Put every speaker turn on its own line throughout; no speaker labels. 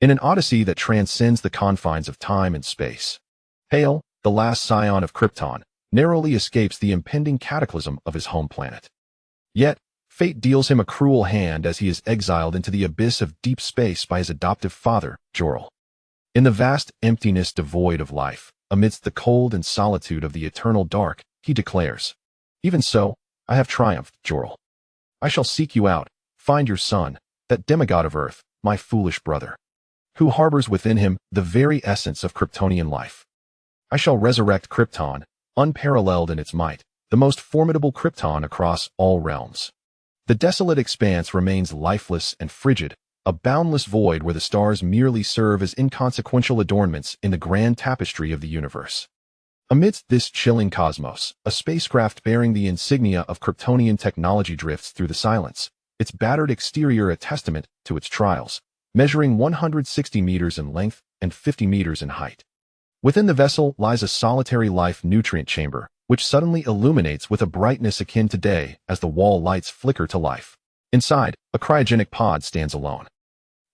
in an odyssey that transcends the confines of time and space. Hale, the last scion of Krypton, narrowly escapes the impending cataclysm of his home planet. Yet, fate deals him a cruel hand as he is exiled into the abyss of deep space by his adoptive father, Jor-El. In the vast emptiness devoid of life, amidst the cold and solitude of the eternal dark, he declares, "Even so, I have triumphed, Jor-El. I shall seek you out, find your son, that demigod of Earth, my foolish brother, who harbors within him the very essence of Kryptonian life. I shall resurrect Krypton, unparalleled in its might, the most formidable Krypton across all realms." The desolate expanse remains lifeless and frigid, a boundless void where the stars merely serve as inconsequential adornments in the grand tapestry of the universe. Amidst this chilling cosmos, a spacecraft bearing the insignia of Kryptonian technology drifts through the silence, its battered exterior a testament to its trials, measuring 160 meters in length and 50 meters in height. Within the vessel lies a solitary life nutrient chamber, which suddenly illuminates with a brightness akin to day as the wall lights flicker to life. Inside, a cryogenic pod stands alone.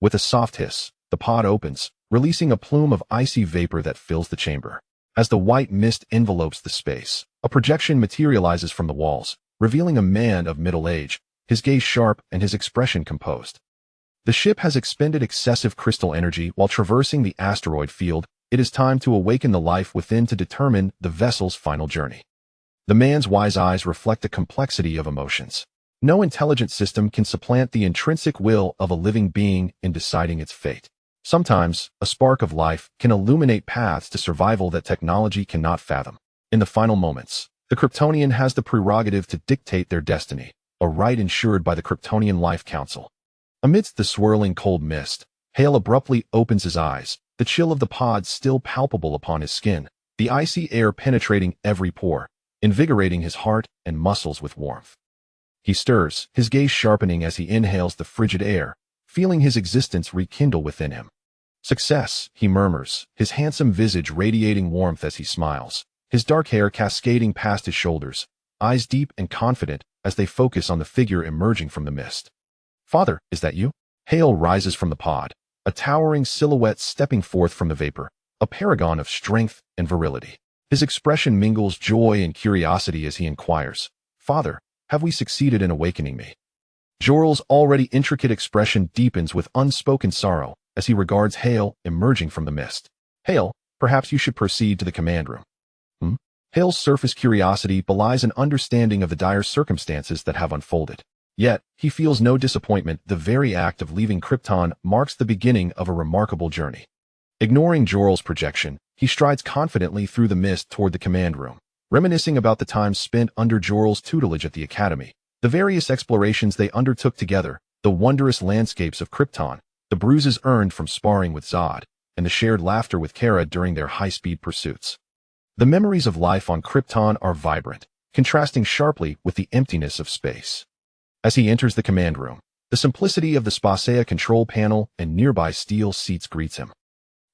With a soft hiss, the pod opens, releasing a plume of icy vapor that fills the chamber. As the white mist envelopes the space, a projection materializes from the walls, revealing a man of middle age, his gaze sharp and his expression composed. The ship has expended excessive crystal energy while traversing the asteroid field. It is time to awaken the life within to determine the vessel's final journey. The man's wise eyes reflect the complexity of emotions. No intelligent system can supplant the intrinsic will of a living being in deciding its fate. Sometimes, a spark of life can illuminate paths to survival that technology cannot fathom. In the final moments, the Kryptonian has the prerogative to dictate their destiny, a right ensured by the Kryptonian Life Council. Amidst the swirling cold mist, Hale abruptly opens his eyes, the chill of the pod still palpable upon his skin, the icy air penetrating every pore, invigorating his heart and muscles with warmth. He stirs, his gaze sharpening as he inhales the frigid air, feeling his existence rekindle within him. "Success," he murmurs, his handsome visage radiating warmth as he smiles, his dark hair cascading past his shoulders, eyes deep and confident as they focus on the figure emerging from the mist. "Father, is that you?" Hale rises from the pod, a towering silhouette stepping forth from the vapor, a paragon of strength and virility. His expression mingles joy and curiosity as he inquires, "Father, have we succeeded in awakening me?" Jor-El's already intricate expression deepens with unspoken sorrow as he regards Hale emerging from the mist. "Hale, perhaps you should proceed to the command room." Hale's surface curiosity belies an understanding of the dire circumstances that have unfolded. Yet, he feels no disappointment. The very act of leaving Krypton marks the beginning of a remarkable journey. Ignoring Jor-El's projection, he strides confidently through the mist toward the command room, reminiscing about the time spent under Jor-El's tutelage at the Academy, the various explorations they undertook together, the wondrous landscapes of Krypton, the bruises earned from sparring with Zod, and the shared laughter with Kara during their high-speed pursuits. The memories of life on Krypton are vibrant, contrasting sharply with the emptiness of space. As he enters the command room, the simplicity of the Spacea control panel and nearby steel seats greets him.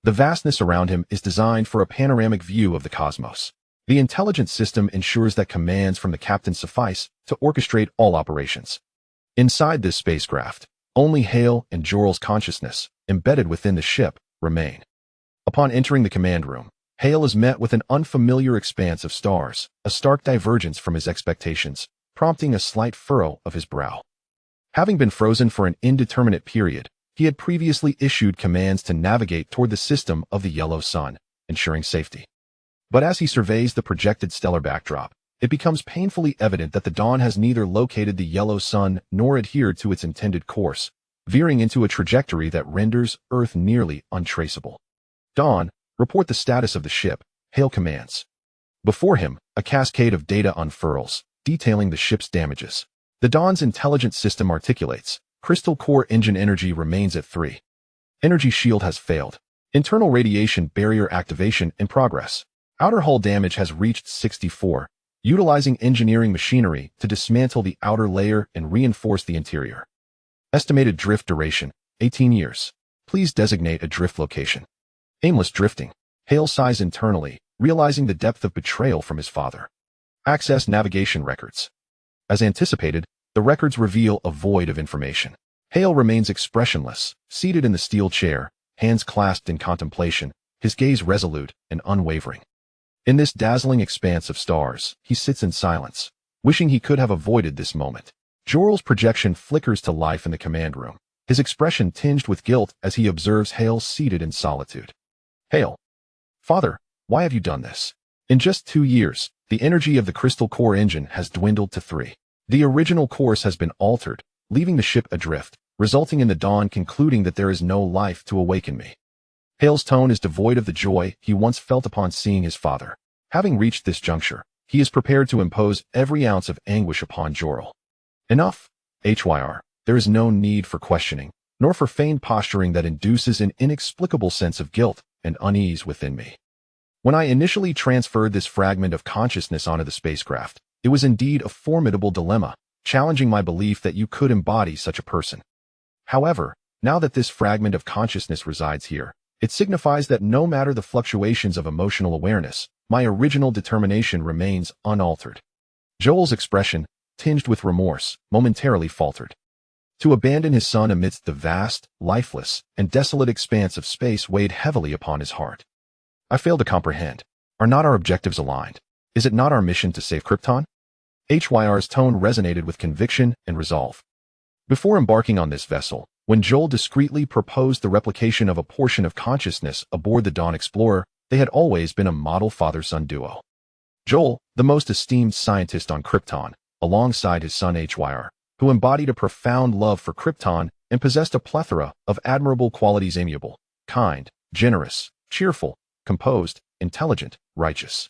The vastness around him is designed for a panoramic view of the cosmos. The intelligent system ensures that commands from the captain suffice to orchestrate all operations. Inside this spacecraft, only Hale and Jor-El's consciousness, embedded within the ship, remain. Upon entering the command room, Hale is met with an unfamiliar expanse of stars, a stark divergence from his expectations, prompting a slight furrow of his brow. Having been frozen for an indeterminate period, he had previously issued commands to navigate toward the system of the yellow sun, ensuring safety. But as he surveys the projected stellar backdrop, it becomes painfully evident that the dawn has neither located the yellow sun nor adhered to its intended course, veering into a trajectory that renders Earth nearly untraceable. "Dawn, report the status of the ship," Hale commands. Before him, a cascade of data unfurls, detailing the ship's damages. The Dawn's intelligent system articulates, crystal core engine energy remains at 3. Energy shield has failed. Internal radiation barrier activation in progress. Outer hull damage has reached 64, utilizing engineering machinery to dismantle the outer layer and reinforce the interior. Estimated drift duration, 18 years. Please designate a drift location. Aimless drifting. Hale sighs internally, realizing the depth of betrayal from his father. Access navigation records. As anticipated, the records reveal a void of information. Hale remains expressionless, seated in the steel chair, hands clasped in contemplation, his gaze resolute and unwavering. In this dazzling expanse of stars, he sits in silence, wishing he could have avoided this moment. Jor-El's projection flickers to life in the command room, his expression tinged with guilt as he observes Hale seated in solitude. Hale. Father, why have you done this? In just 2 years, the energy of the Crystal Core engine has dwindled to 3. The original course has been altered, leaving the ship adrift, resulting in the Dawn concluding that there is no life to awaken me. Hale's tone is devoid of the joy he once felt upon seeing his father. Having reached this juncture, he is prepared to impose every ounce of anguish upon Jor-El. Enough, HYR. There is no need for questioning, nor for feigned posturing that induces an inexplicable sense of guilt and unease within me. When I initially transferred this fragment of consciousness onto the spacecraft, it was indeed a formidable dilemma, challenging my belief that you could embody such a person. However, now that this fragment of consciousness resides here, it signifies that no matter the fluctuations of emotional awareness, my original determination remains unaltered. Joel's expression, tinged with remorse, momentarily faltered. To abandon his son amidst the vast, lifeless, and desolate expanse of space weighed heavily upon his heart. I fail to comprehend. Are not our objectives aligned? Is it not our mission to save Krypton? HYR's tone resonated with conviction and resolve. Before embarking on this vessel, when Joel discreetly proposed the replication of a portion of consciousness aboard the Dawn Explorer, they had always been a model father-son duo. Joel, the most esteemed scientist on Krypton, alongside his son HYR, who embodied a profound love for Krypton and possessed a plethora of admirable qualities: amiable, kind, generous, cheerful, composed, intelligent, righteous,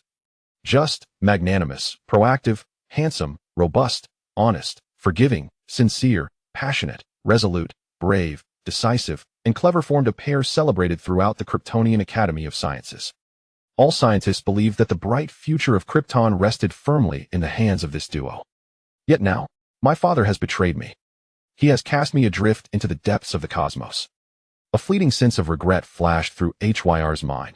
just, magnanimous, proactive, handsome, robust, honest, forgiving, sincere, passionate, resolute, brave, decisive, and clever formed a pair celebrated throughout the Kryptonian Academy of Sciences. All scientists believed that the bright future of Krypton rested firmly in the hands of this duo. Yet now, my father has betrayed me. He has cast me adrift into the depths of the cosmos. A fleeting sense of regret flashed through HYR's mind.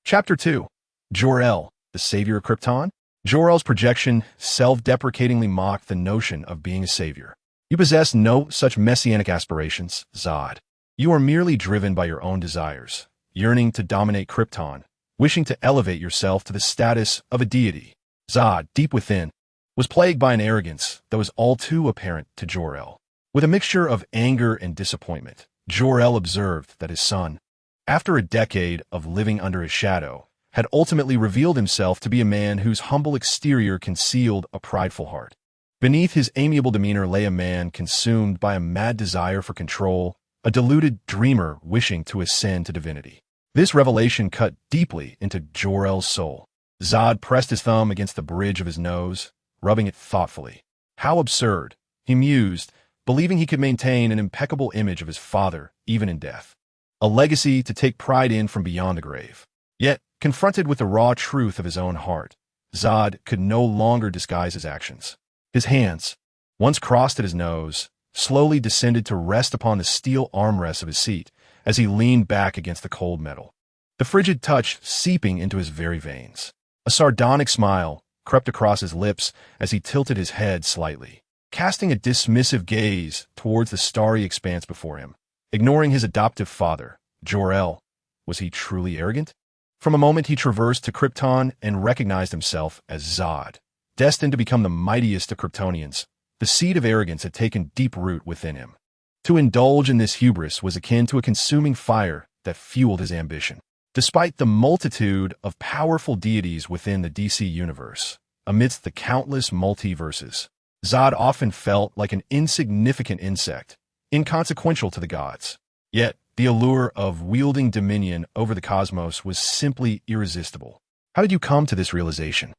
Chapter 2. Jor-El, the savior of Krypton? Jor-El's projection self-deprecatingly mocked the notion of being a savior. You possess no such messianic aspirations, Zod. You are merely driven by your own desires, yearning to dominate Krypton, wishing to elevate yourself to the status of a deity. Zod, deep within, was plagued by an arrogance that was all too apparent to Jor-El. With a mixture of anger and disappointment, Jor-El observed that his son, after a decade of living under his shadow, had ultimately revealed himself to be a man whose humble exterior concealed a prideful heart. Beneath his amiable demeanor lay a man consumed by a mad desire for control, a deluded dreamer wishing to ascend to divinity. This revelation cut deeply into Jor-El's soul. Zod pressed his thumb against the bridge of his nose, rubbing it thoughtfully. How absurd, he mused, believing he could maintain an impeccable image of his father even in death. A legacy to take pride in from beyond the grave. Yet, confronted with the raw truth of his own heart, Zod could no longer disguise his actions. His hands, once crossed at his nose, slowly descended to rest upon the steel armrests of his seat as he leaned back against the cold metal, the frigid touch seeping into his very veins. A sardonic smile crept across his lips as he tilted his head slightly, casting a dismissive gaze towards the starry expanse before him. Ignoring his adoptive father, Jor-El, was he truly arrogant? From a moment he traversed to Krypton and recognized himself as Zod, destined to become the mightiest of Kryptonians. The seed of arrogance had taken deep root within him. To indulge in this hubris was akin to a consuming fire that fueled his ambition. Despite the multitude of powerful deities within the DC universe, amidst the countless multiverses, Zod often felt like an insignificant insect, inconsequential to the gods. Yet, the allure of wielding dominion over the cosmos was simply irresistible. How did you come to this realization?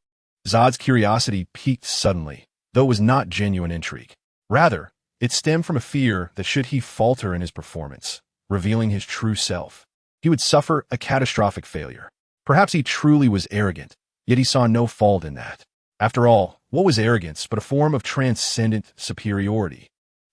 Zod's curiosity piqued suddenly, though it was not genuine intrigue. Rather, it stemmed from a fear that should he falter in his performance, revealing his true self, he would suffer a catastrophic failure. Perhaps he truly was arrogant, yet he saw no fault in that. After all, what was arrogance but a form of transcendent superiority?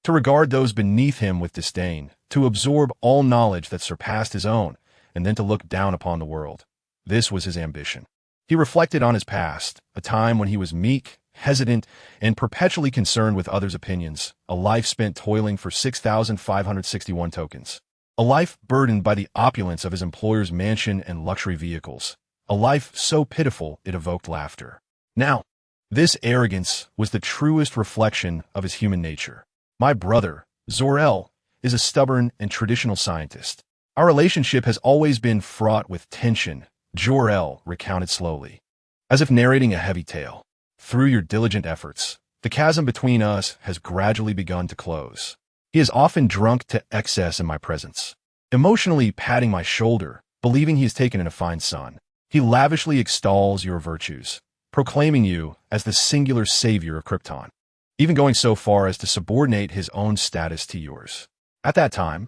To regard those beneath him with disdain, to absorb all knowledge that surpassed his own, and then to look down upon the world. This was his ambition. He reflected on his past, a time when he was meek, hesitant, and perpetually concerned with others' opinions, a life spent toiling for 6,561 tokens. A life burdened by the opulence of his employer's mansion and luxury vehicles. A life so pitiful it evoked laughter. Now, this arrogance was the truest reflection of his human nature. My brother, Zor-El, is a stubborn and traditional scientist. Our relationship has always been fraught with tension, Jor-El recounted slowly, as if narrating a heavy tale. Through your diligent efforts, the chasm between us has gradually begun to close. He is often drunk to excess in my presence, emotionally patting my shoulder, believing he has taken in a fine son. He lavishly extols your virtues, proclaiming you as the singular savior of Krypton, even going so far as to subordinate his own status to yours. At that time,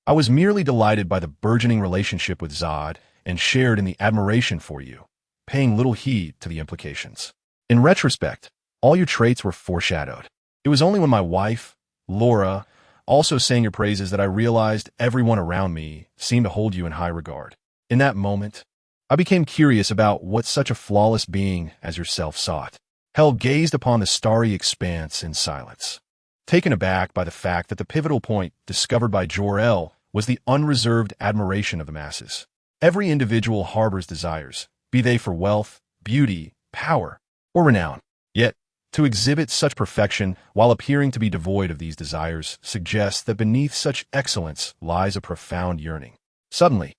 I was merely delighted by the burgeoning relationship with Zod and shared in the admiration for you, paying little heed to the implications. In retrospect, all your traits were foreshadowed. It was only when my wife, Laura, also sang your praises that I realized everyone around me seemed to hold you in high regard. In that moment, I became curious about what such a flawless being as yourself sought. Hel gazed upon the starry expanse in silence, taken aback by the fact that the pivotal point discovered by Jor-El was the unreserved admiration of the masses. Every individual harbors desires, be they for wealth, beauty, power, or renown. Yet, to exhibit such perfection while appearing to be devoid of these desires suggests that beneath such excellence lies a profound yearning. Suddenly,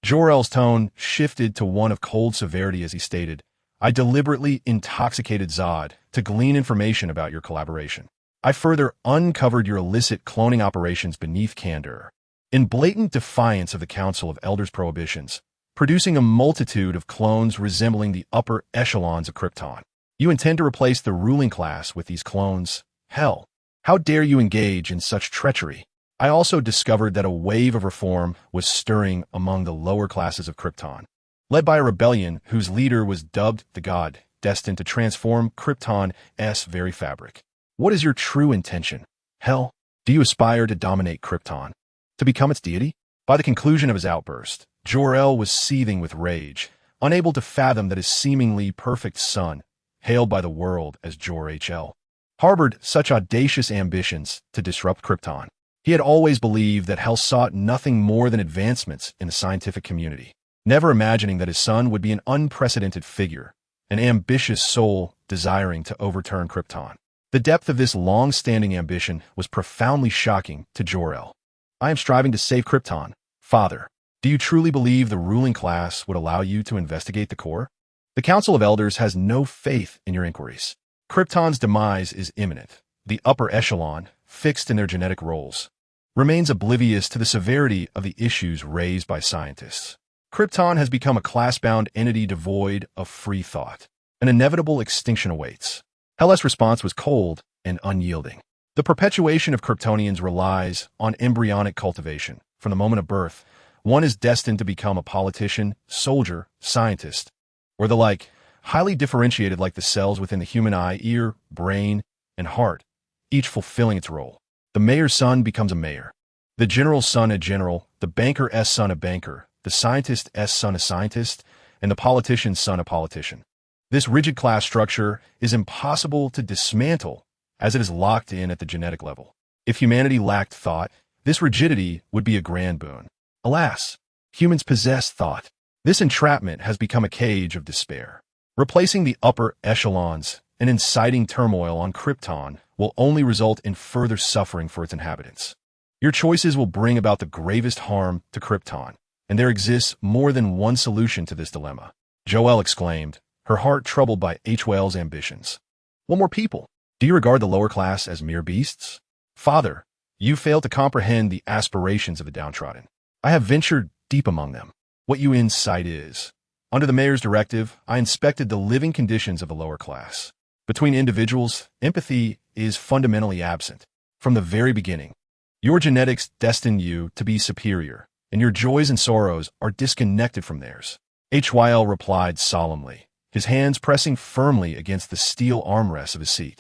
Jor-El's tone shifted to one of cold severity as he stated, I deliberately intoxicated Zod to glean information about your collaboration. I further uncovered your illicit cloning operations beneath Candor, in blatant defiance of the Council of Elders' prohibitions, producing a multitude of clones resembling the upper echelons of Krypton. You intend to replace the ruling class with these clones? Hell, how dare you engage in such treachery? I also discovered that a wave of reform was stirring among the lower classes of Krypton, led by a rebellion whose leader was dubbed the God, destined to transform Krypton's very fabric. What is your true intention? Hell, do you aspire to dominate Krypton, to become its deity? By the conclusion of his outburst, Jor-El was seething with rage, unable to fathom that his seemingly perfect son, hailed by the world as Jor-HL, harbored such audacious ambitions to disrupt Krypton. He had always believed that Hel sought nothing more than advancements in the scientific community, never imagining that his son would be an unprecedented figure, an ambitious soul desiring to overturn Krypton. The depth of this long-standing ambition was profoundly shocking to Jor-El. I am striving to save Krypton. Father, do you truly believe the ruling class would allow you to investigate the core? The Council of Elders has no faith in your inquiries. Krypton's demise is imminent. The upper echelon, fixed in their genetic roles, remains oblivious to the severity of the issues raised by scientists. Krypton has become a class-bound entity devoid of free thought. An inevitable extinction awaits. Hel's response was cold and unyielding. The perpetuation of Kryptonians relies on embryonic cultivation. From the moment of birth, one is destined to become a politician, soldier, scientist, or the like, highly differentiated like the cells within the human eye, ear, brain, and heart, each fulfilling its role. The mayor's son becomes a mayor, the general's son a general, the banker's son a banker, the scientist's son a scientist, and the politician's son a politician. This rigid class structure is impossible to dismantle as it is locked in at the genetic level. If humanity lacked thought, this rigidity would be a grand boon. Alas, humans possess thought. This entrapment has become a cage of despair. Replacing the upper echelons and inciting turmoil on Krypton will only result in further suffering for its inhabitants. Your choices will bring about the gravest harm to Krypton, and there exists more than one solution to this dilemma. Jor-El exclaimed, her heart troubled by Hwell's ambitions. What more people? Do you regard the lower class as mere beasts? Father, you fail to comprehend the aspirations of the downtrodden. I have ventured deep among them. What you incite is, under the mayor's directive, I inspected the living conditions of the lower class. Between individuals, empathy is fundamentally absent. From the very beginning, your genetics destine you to be superior, and your joys and sorrows are disconnected from theirs. Hyl replied solemnly, his hands pressing firmly against the steel armrests of his seat.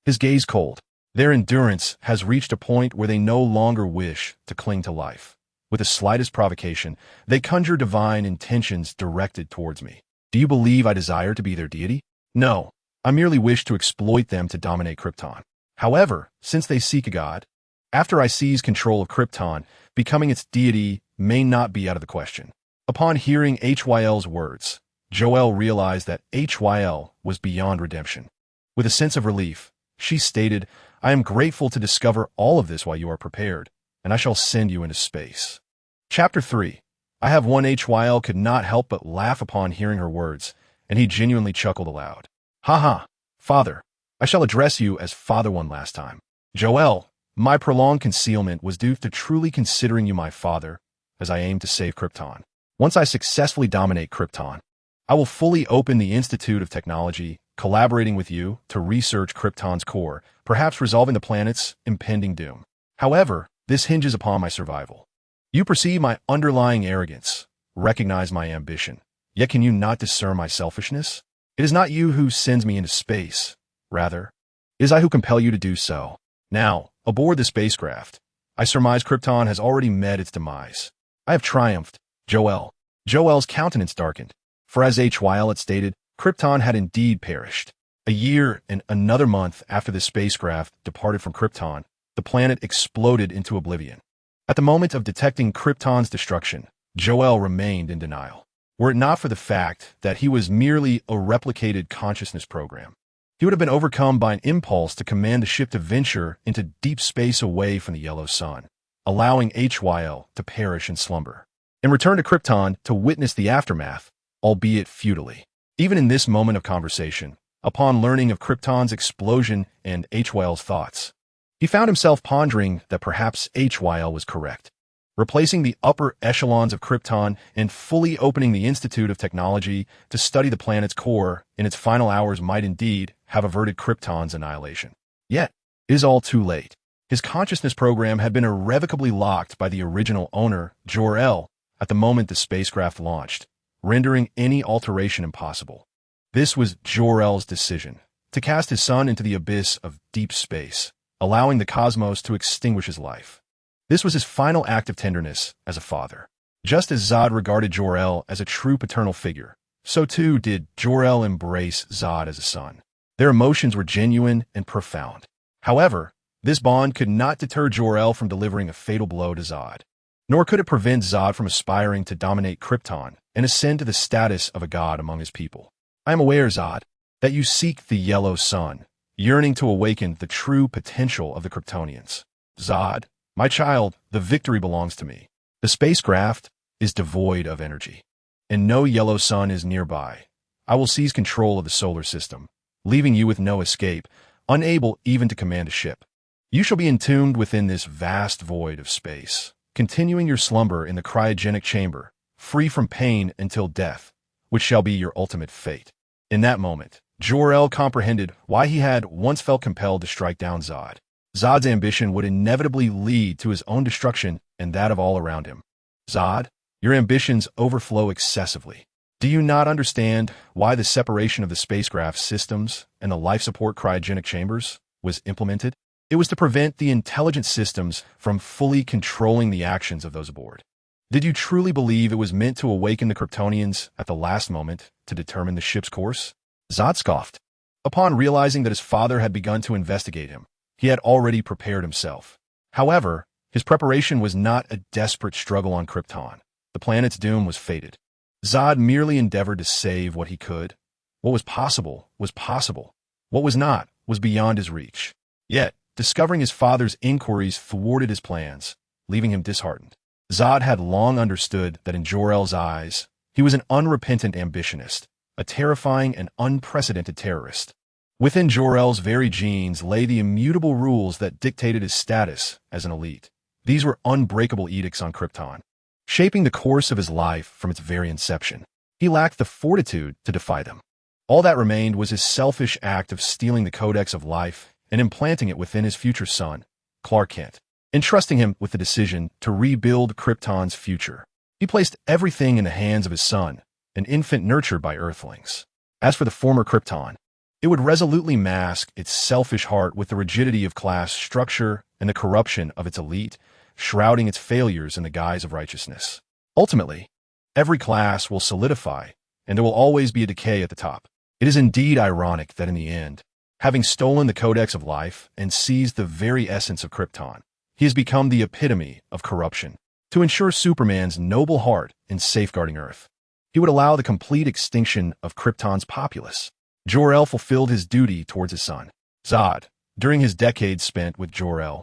His gaze cold. Their endurance has reached a point where they no longer wish to cling to life. With the slightest provocation, they conjure divine intentions directed towards me. Do you believe I desire to be their deity? No, I merely wish to exploit them to dominate Krypton. However, since they seek a god, After I seize control of Krypton, becoming its deity may not be out of the question. Upon hearing Hyl's words, Jor-El realized that Hyl was beyond redemption. With a sense of relief, she stated, "I am grateful to discover all of this while you are prepared, and I shall send you into space." Chapter 3. I have one. Hyl could not help but laugh upon hearing her words, and he genuinely chuckled aloud. "Ha ha, Father. I shall address you as Father one last time. Jor-El, my prolonged concealment was due to truly considering you my father, as I aim to save Krypton. Once I successfully dominate Krypton, I will fully open the Institute of Technology, collaborating with you to research Krypton's core, perhaps resolving the planet's impending doom. However, this hinges upon my survival. You perceive my underlying arrogance, recognize my ambition, yet can you not discern my selfishness? It is not you who sends me into space. Rather, it is I who compel you to do so. Now, aboard the spacecraft, I surmise Krypton has already met its demise. I have triumphed, Jor-El." Jor-El's countenance darkened, for as Hyl had stated, Krypton had indeed perished. A year and another month after the spacecraft departed from Krypton, the planet exploded into oblivion. At the moment of detecting Krypton's destruction, Jor-El remained in denial. Were it not for the fact that he was merely a replicated consciousness program, he would have been overcome by an impulse to command the ship to venture into deep space away from the yellow sun, allowing Hyl to perish in slumber, and return to Krypton to witness the aftermath, albeit futilely. Even in this moment of conversation, upon learning of Krypton's explosion and Hyl's thoughts, he found himself pondering that perhaps Hyl was correct. Replacing the upper echelons of Krypton and fully opening the Institute of Technology to study the planet's core in its final hours might indeed have averted Krypton's annihilation. Yet, it is all too late. His consciousness program had been irrevocably locked by the original owner, Jor-El, at the moment the spacecraft launched, rendering any alteration impossible. This was Jor-El's decision, to cast his son into the abyss of deep space, allowing the cosmos to extinguish his life. This was his final act of tenderness as a father. Just as Zod regarded Jor-El as a true paternal figure, so too did Jor-El embrace Zod as a son. Their emotions were genuine and profound. However, this bond could not deter Jor-El from delivering a fatal blow to Zod, nor could it prevent Zod from aspiring to dominate Krypton and ascend to the status of a god among his people. I am aware, Zod, that you seek the yellow sun, yearning to awaken the true potential of the Kryptonians. Zod, my child, the victory belongs to me. The spacecraft is devoid of energy, and no yellow sun is nearby. I will seize control of the solar system, leaving you with no escape, unable even to command a ship. You shall be entombed within this vast void of space, continuing your slumber in the cryogenic chamber, free from pain until death, which shall be your ultimate fate. In that moment, Jor-El comprehended why he had once felt compelled to strike down Zod. Zod's ambition would inevitably lead to his own destruction and that of all around him. Zod, your ambitions overflow excessively. Do you not understand why the separation of the spacecraft systems and the life support cryogenic chambers was implemented? It was to prevent the intelligent systems from fully controlling the actions of those aboard. Did you truly believe it was meant to awaken the Kryptonians at the last moment to determine the ship's course? Zod scoffed. Upon realizing that his father had begun to investigate him, he had already prepared himself. However, his preparation was not a desperate struggle on Krypton. The planet's doom was fated. Zod merely endeavored to save what he could. What was possible was possible. What was not was beyond his reach. Yet, discovering his father's inquiries thwarted his plans, leaving him disheartened. Zod had long understood that in Jor-El's eyes, he was an unrepentant ambitionist, a terrifying and unprecedented terrorist. Within Jor-El's very genes lay the immutable rules that dictated his status as an elite. These were unbreakable edicts on Krypton, shaping the course of his life from its very inception. He lacked the fortitude to defy them. All that remained was his selfish act of stealing the Codex of Life and implanting it within his future son, Clark Kent, entrusting him with the decision to rebuild Krypton's future. He placed everything in the hands of his son, an infant nurtured by Earthlings. As for the former Krypton, it would resolutely mask its selfish heart with the rigidity of class structure and the corruption of its elite, shrouding its failures in the guise of righteousness. Ultimately, every class will solidify, and there will always be a decay at the top. It is indeed ironic that in the end, having stolen the Codex of Life and seized the very essence of Krypton, He has become the epitome of corruption. To ensure Superman's noble heart in safeguarding Earth, he would allow the complete extinction of Krypton's populace. Jor-El fulfilled his duty towards his son. Zod, during his decades spent with Jor-El,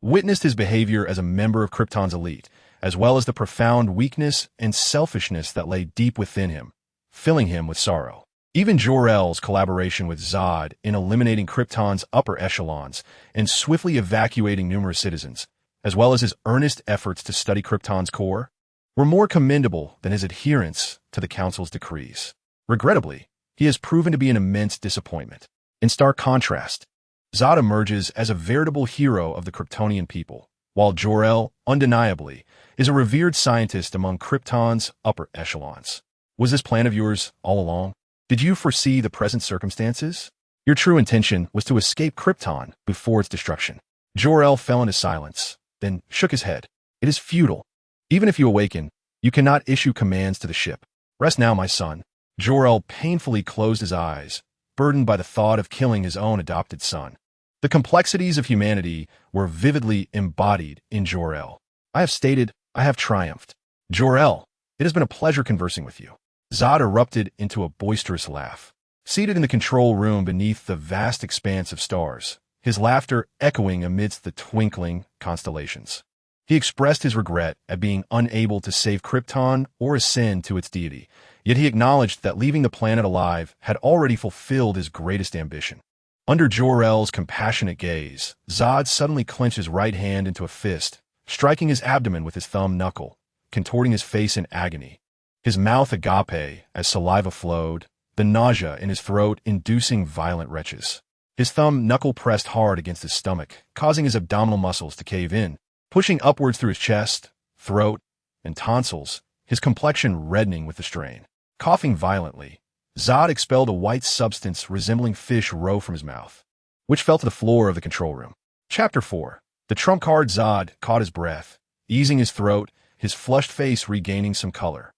witnessed his behavior as a member of Krypton's elite, as well as the profound weakness and selfishness that lay deep within him, filling him with sorrow. Even Jor-El's collaboration with Zod in eliminating Krypton's upper echelons and swiftly evacuating numerous citizens, as well as his earnest efforts to study Krypton's core, were more commendable than his adherence to the Council's decrees. Regrettably, he has proven to be an immense disappointment. In stark contrast, Zod emerges as a veritable hero of the Kryptonian people, while Jor-El, undeniably, is a revered scientist among Krypton's upper echelons. Was this plan of yours all along? Did you foresee the present circumstances? Your true intention was to escape Krypton before its destruction. Jor-El fell into silence, then shook his head. It is futile. Even if you awaken, you cannot issue commands to the ship. Rest now, my son. Jor-El painfully closed his eyes, burdened by the thought of killing his own adopted son. The complexities of humanity were vividly embodied in Jor-El. I have stated, I have triumphed. Jor-El, it has been a pleasure conversing with you. Zod erupted into a boisterous laugh. Seated in the control room beneath the vast expanse of stars, his laughter echoing amidst the twinkling constellations. He expressed his regret at being unable to save Krypton or ascend to its deity, yet he acknowledged that leaving the planet alive had already fulfilled his greatest ambition. Under Jor-El's compassionate gaze, Zod suddenly clenched his right hand into a fist, striking his abdomen with his thumb knuckle, contorting his face in agony. His mouth agape as saliva flowed, the nausea in his throat inducing violent retches. His thumb knuckle pressed hard against his stomach, causing his abdominal muscles to cave in, pushing upwards through his chest, throat, and tonsils, his complexion reddening with the strain. Coughing violently, Zod expelled a white substance resembling fish roe from his mouth, which fell to the floor of the control room. Chapter 4. The trump card. Zod caught his breath, easing his throat, his flushed face regaining some color.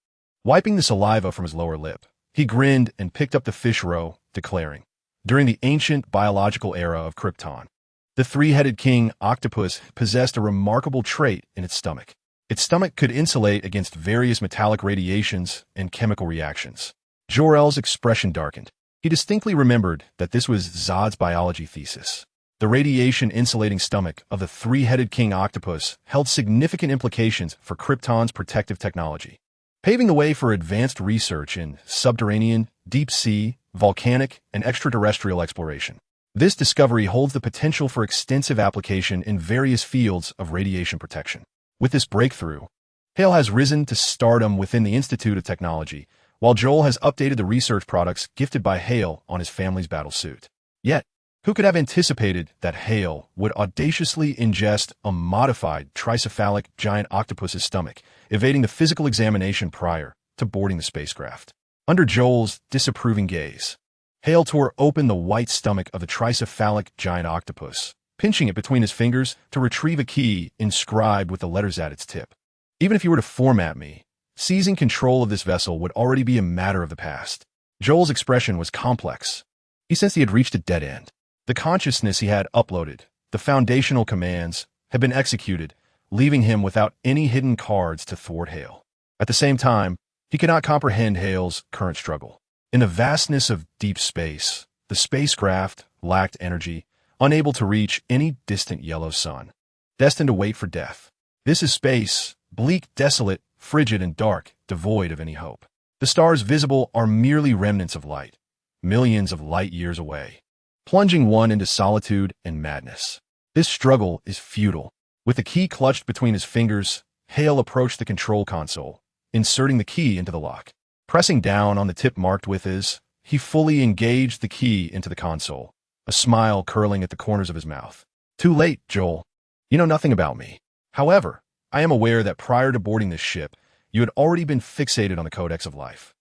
Wiping the saliva from his lower lip, he grinned and picked up the fish roe, declaring, during the ancient biological era of Krypton, the three-headed king octopus possessed a remarkable trait in its stomach. Its stomach could insulate against various metallic radiations and chemical reactions. Jor-El's expression darkened. He distinctly remembered that this was Zod's biology thesis. The radiation-insulating stomach of the three-headed king octopus held significant implications for Krypton's protective technology, paving the way for advanced research in subterranean, deep-sea, volcanic, and extraterrestrial exploration. This discovery holds the potential for extensive application in various fields of radiation protection. With this breakthrough, Hale has risen to stardom within the Institute of Technology, while Joel has updated the research products gifted by Hale on his family's battlesuit. Yet, who could have anticipated that Hale would audaciously ingest a modified tricephalic giant octopus's stomach, evading the physical examination prior to boarding the spacecraft? Under Joel's disapproving gaze, Hale tore open the white stomach of the tricephalic giant octopus, pinching it between his fingers to retrieve a key inscribed with the letters at its tip. Even if you were to format me, seizing control of this vessel would already be a matter of the past. Joel's expression was complex. He sensed he had reached a dead end. The consciousness he had uploaded, the foundational commands, had been executed, leaving him without any hidden cards to thwart Hale. At the same time, he could not comprehend Hale's current struggle. In the vastness of deep space, the spacecraft lacked energy, unable to reach any distant yellow sun, destined to wait for death. This is space, bleak, desolate, frigid, and dark, devoid of any hope. The stars visible are merely remnants of light, millions of light years away, plunging one into solitude and madness. This struggle is futile. With the key clutched between his fingers, Hale approached the control console, inserting the key into the lock. Pressing down on the tip marked with his, he fully engaged the key into the console, a smile curling at the corners of his mouth. Too late, Joel. You know nothing about me. However, I am aware that prior to boarding this ship, you had already been fixated on the Codex of Life.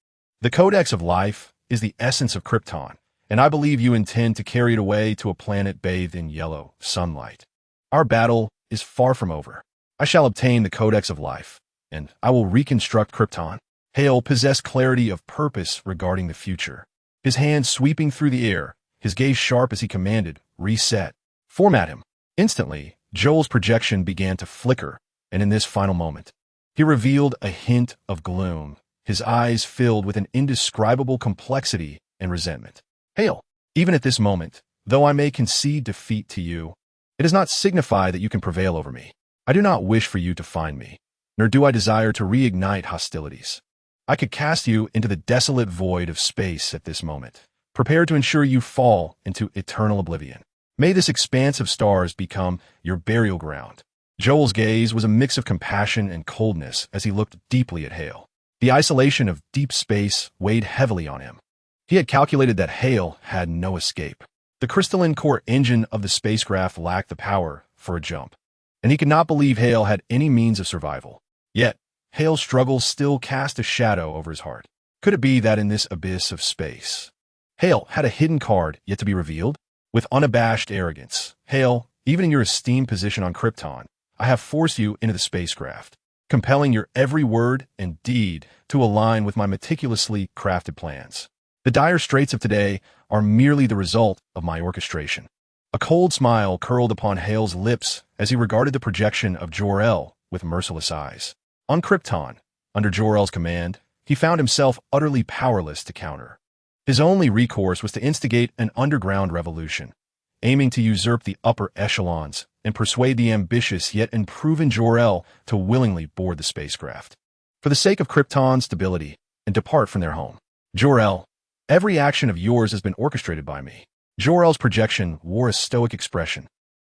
The Codex of Life is the essence of Krypton, and I believe you intend to carry it away to a planet bathed in yellow sunlight. Our battle is far from over. I shall obtain the Codex of Life, and I will reconstruct Krypton. Hale possessed clarity of purpose regarding the future. His hand sweeping through the air, his gaze sharp as he commanded, reset. Format him. Instantly, Joel's projection began to flicker, and in this final moment, he revealed a hint of gloom, his eyes filled with an indescribable complexity and resentment. Hail, even at this moment, though I may concede defeat to you, it does not signify that you can prevail over me. I do not wish for you to find me, nor do I desire to reignite hostilities. I could cast you into the desolate void of space at this moment, prepared to ensure you fall into eternal oblivion. May this expanse of stars become your burial ground. Joel's gaze was a mix of compassion and coldness as he looked deeply at Hale. The isolation of deep space weighed heavily on him. He had calculated that Hale had no escape. The crystalline core engine of the spacecraft lacked the power for a jump, and he could not believe Hale had any means of survival. Yet, Hale's struggles still cast a shadow over his heart. Could it be that in this abyss of space, Hale had a hidden card yet to be revealed? With unabashed arrogance, Hale, even in your esteemed position on Krypton, I have forced you into the spacecraft, compelling your every word and deed to align with my meticulously crafted plans. The dire straits of today are merely the result of my orchestration. A cold smile curled upon Hale's lips as he regarded the projection of Jor-El with merciless eyes. On Krypton, under Jor-El's command, he found himself utterly powerless to counter. His only recourse was to instigate an underground revolution, aiming to usurp the upper echelons and persuade the ambitious yet unproven Jor-El to willingly board the spacecraft, for the sake of Krypton's stability, and depart from their home. Jor-El, every action of yours has been orchestrated by me. Jor-El's projection wore a stoic expression,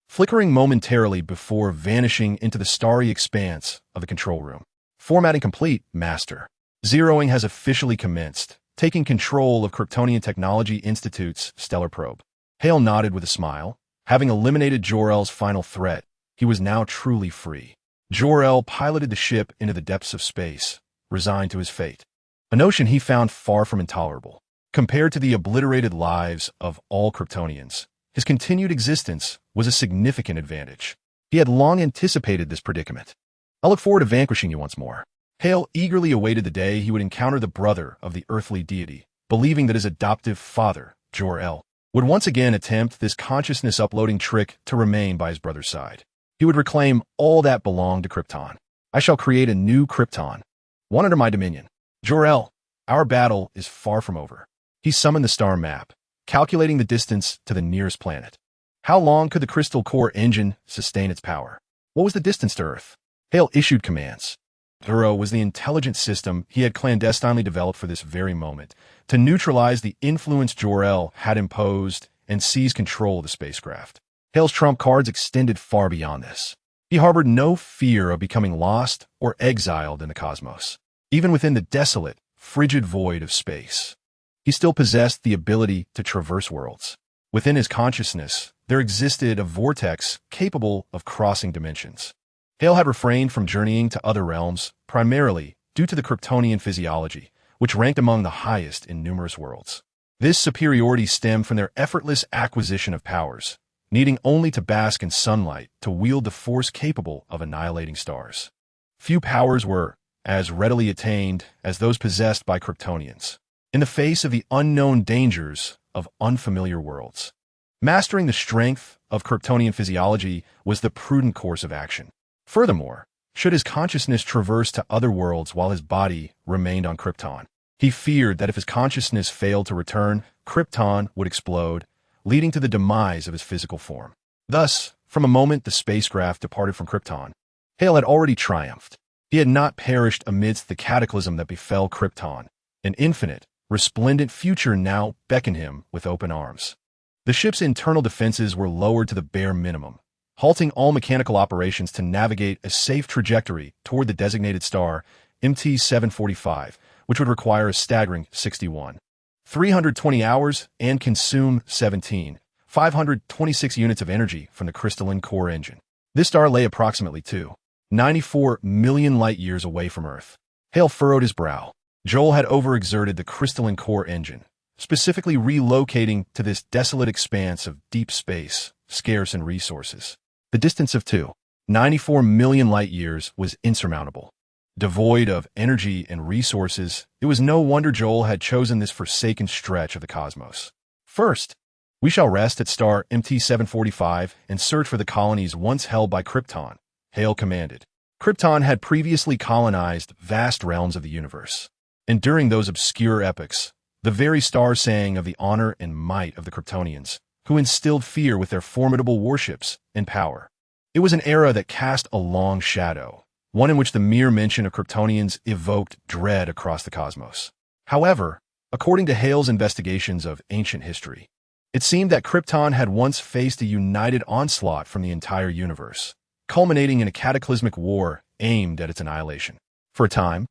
flickering momentarily before vanishing into the starry expanse of the control room. Formatting complete, Master. Zeroing has officially commenced, taking control of Kryptonian Technology Institute's stellar probe. Hale nodded with a smile. Having eliminated Jor-El's final threat, he was now truly free. Jor-El piloted the ship into the depths of space, resigned to his fate. A notion he found far from intolerable. Compared to the obliterated lives of all Kryptonians, his continued existence was a significant advantage. He had long anticipated this predicament. I look forward to vanquishing you once more. Hale eagerly awaited the day he would encounter the brother of the earthly deity, believing that his adoptive father, Jor-El, would once again attempt this consciousness-uploading trick to remain by his brother's side. He would reclaim all that belonged to Krypton. I shall create a new Krypton, one under my dominion. Jor-El, our battle is far from over. He summoned the star map, calculating the distance to the nearest planet. How long could the crystal core engine sustain its power? What was the distance to Earth? Hale issued commands. Duro was the intelligent system he had clandestinely developed for this very moment, to neutralize the influence Jor-El had imposed and seize control of the spacecraft. Hale's trump cards extended far beyond this. He harbored no fear of becoming lost or exiled in the cosmos. Even within the desolate, frigid void of space, he still possessed the ability to traverse worlds. Within his consciousness, there existed a vortex capable of crossing dimensions. Hale had refrained from journeying to other realms, primarily due to the Kryptonian physiology, which ranked among the highest in numerous worlds. This superiority stemmed from their effortless acquisition of powers, needing only to bask in sunlight to wield the force capable of annihilating stars. Few powers were as readily attained as those possessed by Kryptonians, in the face of the unknown dangers of unfamiliar worlds. Mastering the strength of Kryptonian physiology was the prudent course of action. Furthermore, should his consciousness traverse to other worlds while his body remained on Krypton, he feared that if his consciousness failed to return, Krypton would explode, leading to the demise of his physical form. Thus, from a moment the spacecraft departed from Krypton, Hale had already triumphed. He had not perished amidst the cataclysm that befell Krypton. An infinite, resplendent future now beckoned him with open arms. The ship's internal defenses were lowered to the bare minimum, halting all mechanical operations to navigate a safe trajectory toward the designated star, MT-745, which would require a staggering 320 hours and consume 526 units of energy from the crystalline core engine. This star lay approximately 294 million light-years away from Earth. Hale furrowed his brow. Joel had overexerted the crystalline core engine, specifically relocating to this desolate expanse of deep space, scarce in resources. The distance of 294 million light-years was insurmountable. Devoid of energy and resources, it was no wonder Joel had chosen this forsaken stretch of the cosmos. First, We shall rest at star MT-745 and search for the colonies once held by Krypton, Hale commanded. Krypton had previously colonized vast realms of the universe, and during those obscure epochs, the very stars sang of the honor and might of the Kryptonians, who instilled fear with their formidable warships and power. It was an era that cast a long shadow, one in which the mere mention of Kryptonians evoked dread across the cosmos. However, according to Hale's investigations of ancient history, it seemed that Krypton had once faced a united onslaught from the entire universe, culminating in a cataclysmic war aimed at its annihilation. For a time,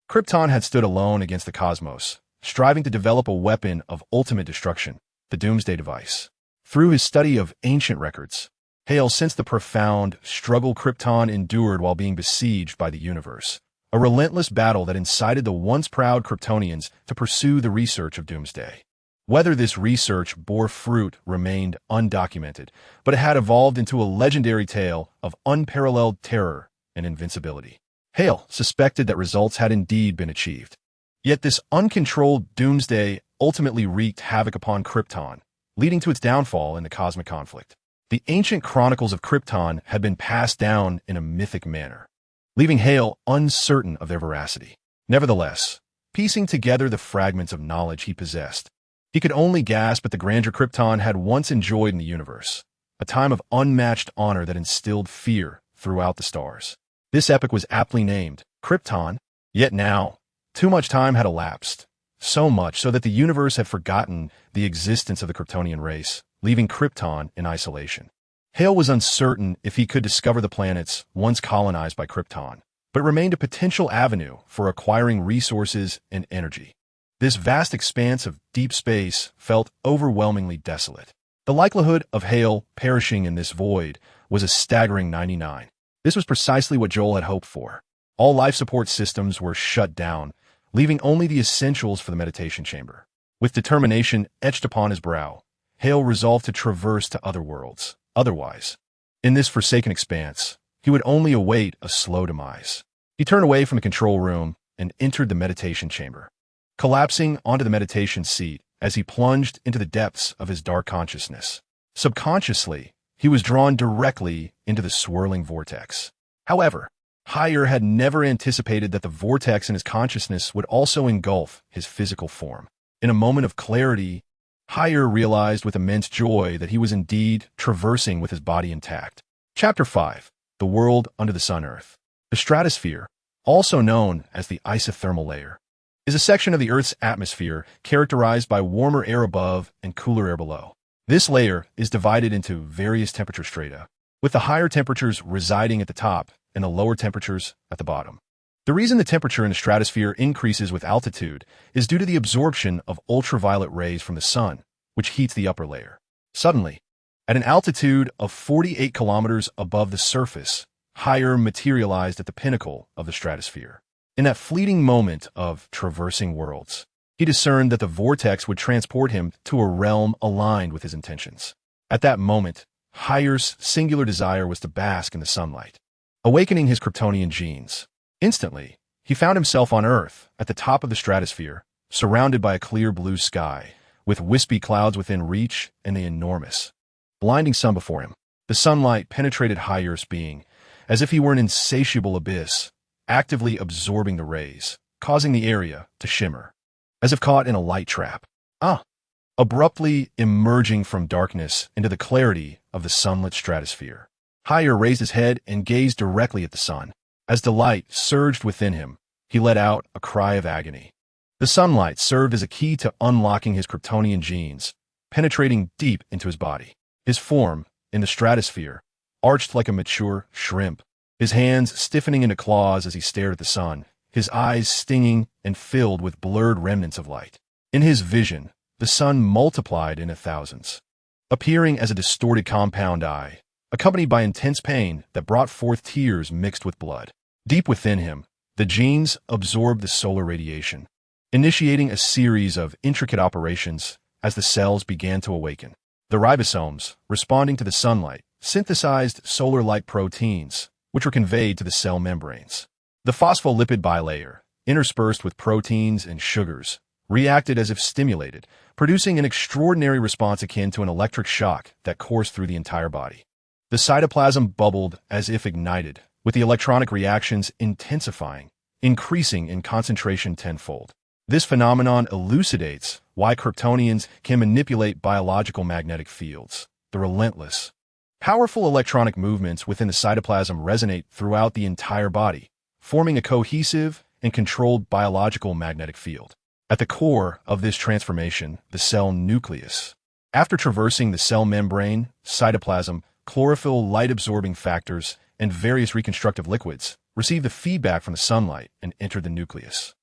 Krypton had stood alone against the cosmos, striving to develop a weapon of ultimate destruction, the Doomsday device. Through his study of ancient records, Hale sensed the profound struggle Krypton endured while being besieged by the universe, a relentless battle that incited the once proud Kryptonians to pursue the research of Doomsday. Whether this research bore fruit remained undocumented, but it had evolved into a legendary tale of unparalleled terror and invincibility. Hale suspected that results had indeed been achieved. Yet this uncontrolled Doomsday ultimately wreaked havoc upon Krypton, leading to its downfall in the cosmic conflict. The ancient chronicles of Krypton had been passed down in a mythic manner, leaving Hale uncertain of their veracity. Nevertheless, piecing together the fragments of knowledge he possessed, he could only gasp at the grandeur Krypton had once enjoyed in the universe, a time of unmatched honor that instilled fear throughout the stars. This epoch was aptly named Krypton, yet now, too much time had elapsed, so much so that the universe had forgotten the existence of the Kryptonian race, leaving Krypton in isolation. Hale was uncertain if he could discover the planets once colonized by Krypton, but remained a potential avenue for acquiring resources and energy. This vast expanse of deep space felt overwhelmingly desolate. The likelihood of Hale perishing in this void was a staggering 99. This was precisely what Joel had hoped for. All life support systems were shut down, leaving only the essentials for the meditation chamber. With determination etched upon his brow, Hale resolved to traverse to other worlds. Otherwise, in this forsaken expanse, he would only await a slow demise. He turned away from the control room and entered the meditation chamber, collapsing onto the meditation seat as he plunged into the depths of his dark consciousness. Subconsciously, he was drawn directly into the swirling vortex. However, Higher had never anticipated that the vortex in his consciousness would also engulf his physical form. In a moment of clarity, Higher realized with immense joy that he was indeed traversing with his body intact. Chapter 5. The World Under the Sun-Earth. The stratosphere, also known as the isothermal layer, is a section of the Earth's atmosphere characterized by warmer air above and cooler air below. This layer is divided into various temperature strata, with the higher temperatures residing at the top and the lower temperatures at the bottom. The reason the temperature in the stratosphere increases with altitude is due to the absorption of ultraviolet rays from the sun, which heats the upper layer. Suddenly, at an altitude of 48 kilometers above the surface, Higher materialized at the pinnacle of the stratosphere. In that fleeting moment of traversing worlds, he discerned that the vortex would transport him to a realm aligned with his intentions. At that moment, Higher's singular desire was to bask in the sunlight, awakening his Kryptonian genes. Instantly, he found himself on Earth, at the top of the stratosphere, surrounded by a clear blue sky, with wispy clouds within reach and the enormous, blinding sun before him. The sunlight penetrated Higher's being, as if he were an insatiable abyss, actively absorbing the rays, causing the area to shimmer, as if caught in a light trap. Abruptly emerging from darkness into the clarity of the sunlit stratosphere, Higher raised his head and gazed directly at the sun. As delight surged within him, he let out a cry of agony. The sunlight served as a key to unlocking his Kryptonian genes, penetrating deep into his body. His form, in the stratosphere, arched like a mature shrimp, his hands stiffening into claws as he stared at the sun, his eyes stinging and filled with blurred remnants of light. In his vision, the sun multiplied into thousands, appearing as a distorted compound eye, accompanied by intense pain that brought forth tears mixed with blood. Deep within him, the genes absorbed the solar radiation, initiating a series of intricate operations as the cells began to awaken. The ribosomes, responding to the sunlight, synthesized solar-like proteins, which were conveyed to the cell membranes. The phospholipid bilayer, interspersed with proteins and sugars, reacted as if stimulated, producing an extraordinary response akin to an electric shock that coursed through the entire body. The cytoplasm bubbled as if ignited, with the electronic reactions intensifying, increasing in concentration tenfold. This phenomenon elucidates why Kryptonians can manipulate biological magnetic fields. The relentless, powerful electronic movements within the cytoplasm resonate throughout the entire body, forming a cohesive and controlled biological magnetic field. At the core of this transformation, the cell nucleus. After traversing the cell membrane, cytoplasm, chlorophyll, light-absorbing factors, and various reconstructive liquids receive the feedback from the sunlight and enter the nucleus.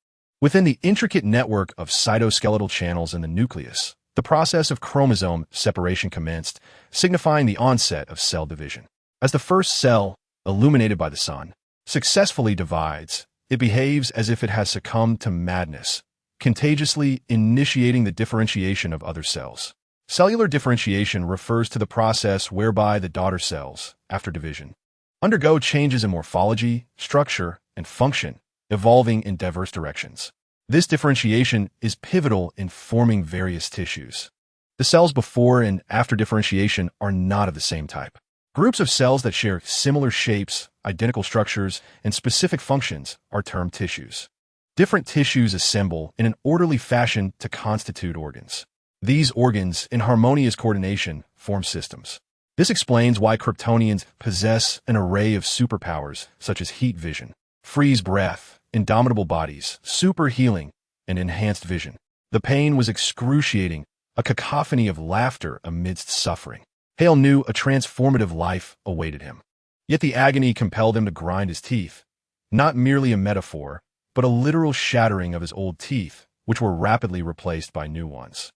Within the intricate network of cytoskeletal channels in the nucleus, the process of chromosome separation commenced, signifying the onset of cell division. As the first cell, illuminated by the sun, successfully divides, it behaves as if it has succumbed to madness, contagiously initiating the differentiation of other cells. Cellular differentiation refers to the process whereby the daughter cells, after division, undergo changes in morphology, structure, and function, evolving in diverse directions. This differentiation is pivotal in forming various tissues. The cells before and after differentiation are not of the same type. Groups of cells that share similar shapes, identical structures, and specific functions are termed tissues. Different tissues assemble in an orderly fashion to constitute organs. These organs, in harmonious coordination, form systems. This explains why Kryptonians possess an array of superpowers such as heat vision, freeze breath, indomitable bodies, super healing, and enhanced vision. The pain was excruciating, a cacophony of laughter amidst suffering. Hale knew a transformative life awaited him. Yet the agony compelled him to grind his teeth, not merely a metaphor, but a literal shattering of his old teeth, which were rapidly replaced by new ones.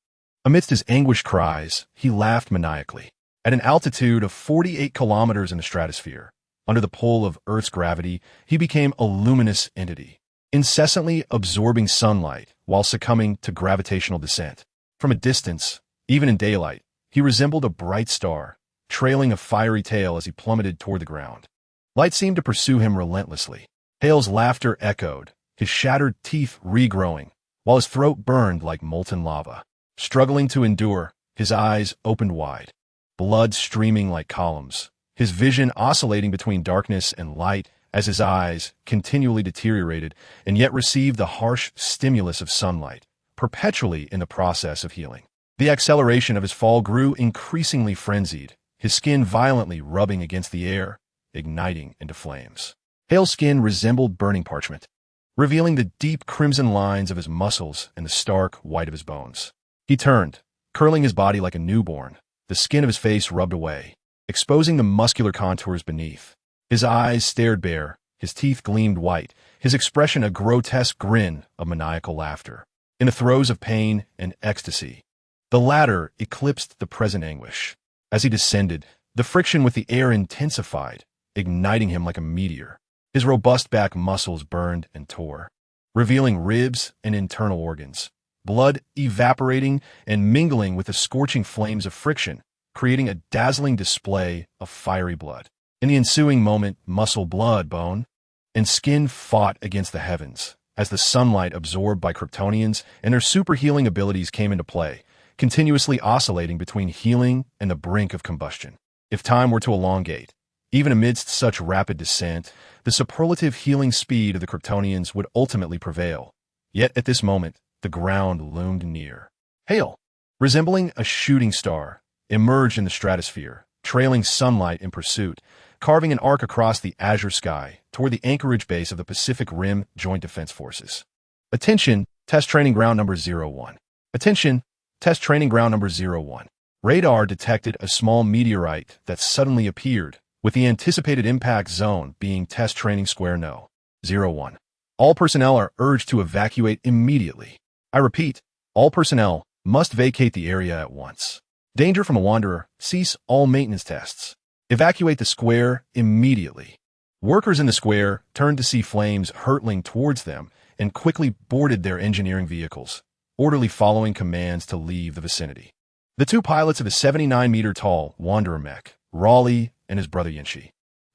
Amidst his anguished cries, he laughed maniacally. At an altitude of 48 kilometers in the stratosphere, under the pull of Earth's gravity, he became a luminous entity, incessantly absorbing sunlight while succumbing to gravitational descent. From a distance, even in daylight, he resembled a bright star, trailing a fiery tail as he plummeted toward the ground. Light seemed to pursue him relentlessly. Hale's laughter echoed, his shattered teeth regrowing, while his throat burned like molten lava. Struggling to endure, his eyes opened wide, blood streaming like columns, his vision oscillating between darkness and light as his eyes continually deteriorated and yet received the harsh stimulus of sunlight, perpetually in the process of healing. The acceleration of his fall grew increasingly frenzied, his skin violently rubbing against the air, igniting into flames. Hale's skin resembled burning parchment, revealing the deep crimson lines of his muscles and the stark white of his bones. He turned, curling his body like a newborn, the skin of his face rubbed away, exposing the muscular contours beneath. His eyes stared bare, his teeth gleamed white, his expression a grotesque grin of maniacal laughter. In the throes of pain and ecstasy, the latter eclipsed the present anguish. As he descended, the friction with the air intensified, igniting him like a meteor. His robust back muscles burned and tore, revealing ribs and internal organs, blood evaporating and mingling with the scorching flames of friction, creating a dazzling display of fiery blood. In the ensuing moment, muscle, blood, bone, and skin fought against the heavens, as the sunlight absorbed by Kryptonians and their super healing abilities came into play, continuously oscillating between healing and the brink of combustion. If time were to elongate, even amidst such rapid descent, the superlative healing speed of the Kryptonians would ultimately prevail. Yet at this moment, the ground loomed near. Hale, resembling a shooting star, emerged in the stratosphere, trailing sunlight in pursuit, carving an arc across the azure sky toward the anchorage base of the Pacific Rim Joint Defense Forces. Attention, Test Training Ground Number 01. Attention, Test Training Ground Number 01. Radar detected a small meteorite that suddenly appeared, with the anticipated impact zone being Test Training Square No. 01. All personnel are urged to evacuate immediately. I repeat, all personnel must vacate the area at once. Danger from a wanderer. Cease all maintenance tests. Evacuate the square immediately. Workers in the square turned to see flames hurtling towards them and quickly boarded their engineering vehicles, orderly following commands to leave the vicinity. The two pilots of a 79-meter-tall Wanderer mech, Raleigh and his brother Yinshi,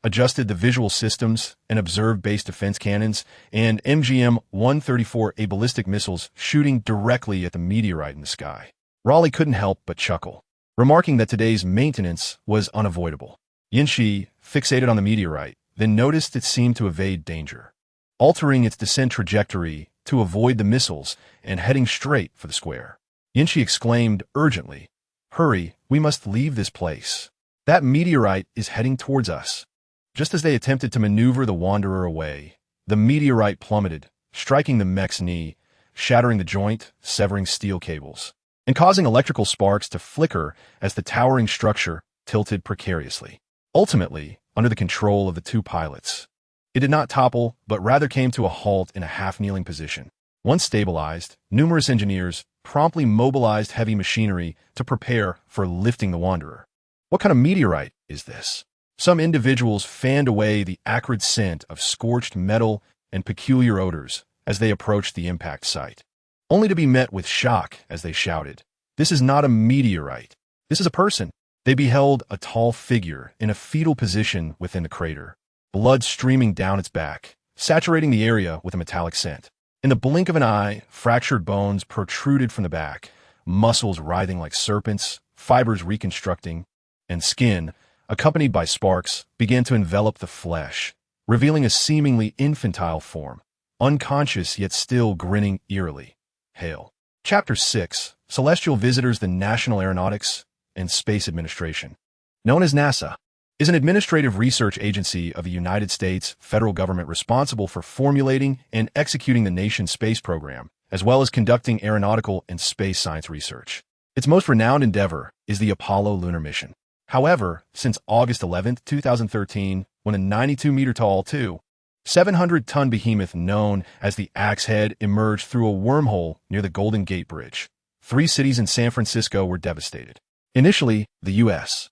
adjusted the visual systems and observed base defense cannons, and MGM-134 A ballistic missiles shooting directly at the meteorite in the sky. Raleigh couldn't help but chuckle, remarking that today's maintenance was unavoidable. Yinshi fixated on the meteorite, then noticed it seemed to evade danger, altering its descent trajectory to avoid the missiles and heading straight for the square. Yinshi exclaimed urgently, "Hurry, we must leave this place. That meteorite is heading towards us." Just as they attempted to maneuver the Wanderer away, the meteorite plummeted, striking the mech's knee, shattering the joint, severing steel cables, and causing electrical sparks to flicker as the towering structure tilted precariously. Ultimately, under the control of the two pilots, it did not topple, but rather came to a halt in a half-kneeling position. Once stabilized, numerous engineers promptly mobilized heavy machinery to prepare for lifting the Wanderer. What kind of meteorite is this? Some individuals fanned away the acrid scent of scorched metal and peculiar odors as they approached the impact site, only to be met with shock as they shouted, "This is not a meteorite. This is a person." They beheld a tall figure in a fetal position within the crater, blood streaming down its back, saturating the area with a metallic scent. In the blink of an eye, fractured bones protruded from the back, muscles writhing like serpents, fibers reconstructing, and skin, accompanied by sparks, began to envelop the flesh, revealing a seemingly infantile form, unconscious yet still grinning eerily. Hail. Chapter 6. Celestial Visitors. The National Aeronautics and Space Administration, known as NASA, is an administrative research agency of the United States federal government responsible for formulating and executing the nation's space program, as well as conducting aeronautical and space science research. Its most renowned endeavor is the Apollo lunar mission. However, since August 11, 2013, when a 92-meter-tall, 700-ton behemoth known as the Axe Head emerged through a wormhole near the Golden Gate Bridge, 3 cities in San Francisco were devastated. Initially, the U.S.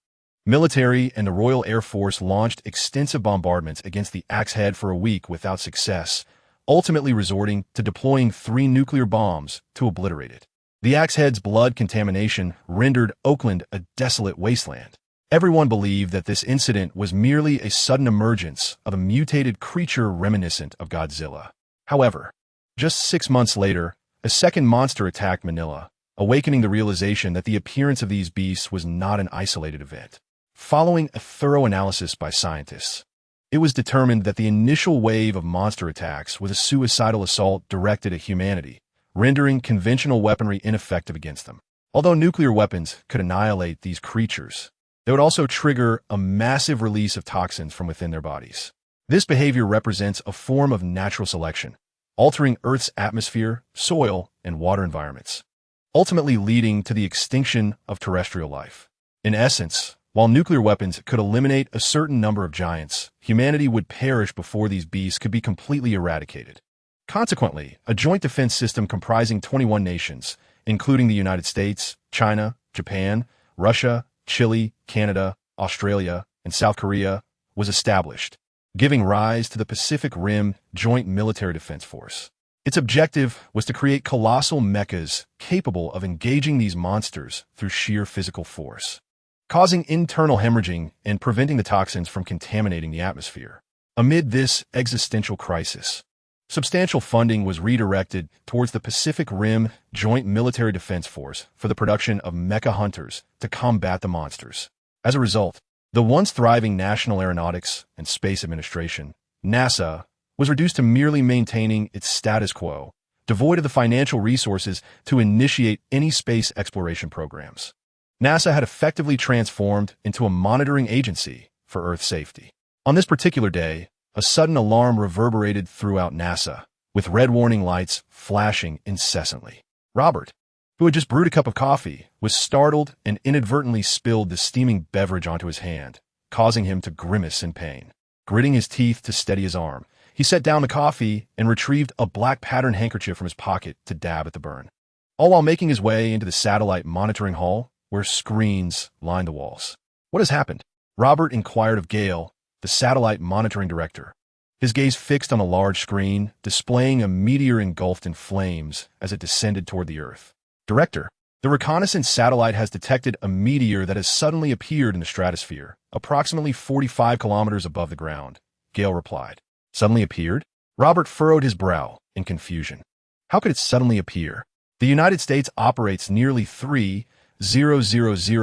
military and the Royal Air Force launched extensive bombardments against the Axe Head for a week without success, ultimately resorting to deploying 3 nuclear bombs to obliterate it. The Axe Head's blood contamination rendered Oakland a desolate wasteland. Everyone believed that this incident was merely a sudden emergence of a mutated creature reminiscent of Godzilla. However, just 6 months later, a second monster attacked Manila, awakening the realization that the appearance of these beasts was not an isolated event. Following a thorough analysis by scientists, it was determined that the initial wave of monster attacks was a suicidal assault directed at humanity, rendering conventional weaponry ineffective against them. Although nuclear weapons could annihilate these creatures, they would also trigger a massive release of toxins from within their bodies. This behavior represents a form of natural selection, altering Earth's atmosphere, soil, and water environments, ultimately leading to the extinction of terrestrial life. In essence, while nuclear weapons could eliminate a certain number of giants, humanity would perish before these beasts could be completely eradicated. Consequently, a joint defense system comprising 21 nations, including the United States, China, Japan, Russia, Chile, Canada, Australia, and South Korea, was established, giving rise to the Pacific Rim Joint Military Defense Force. Its objective was to create colossal mechas capable of engaging these monsters through sheer physical force, causing internal hemorrhaging and preventing the toxins from contaminating the atmosphere. Amid this existential crisis, substantial funding was redirected towards the Pacific Rim Joint Military Defense Force for the production of mecha hunters to combat the monsters. As a result, the once thriving National Aeronautics and Space Administration, NASA, was reduced to merely maintaining its status quo, devoid of the financial resources to initiate any space exploration programs. NASA had effectively transformed into a monitoring agency for Earth safety. On this particular day, a sudden alarm reverberated throughout NASA, with red warning lights flashing incessantly. Robert, who had just brewed a cup of coffee, was startled and inadvertently spilled the steaming beverage onto his hand, causing him to grimace in pain. Gritting his teeth to steady his arm, he set down the coffee and retrieved a black patterned handkerchief from his pocket to dab at the burn, all while making his way into the satellite monitoring hall where screens lined the walls. "What has happened?" Robert inquired of Gale, the satellite monitoring director, his gaze fixed on a large screen displaying a meteor engulfed in flames as it descended toward the Earth. "Director, the reconnaissance satellite has detected a meteor that has suddenly appeared in the stratosphere, approximately 45 kilometers above the ground, Gale replied. Suddenly appeared? Robert furrowed his brow in confusion. How could it suddenly appear? The United States operates nearly 3,000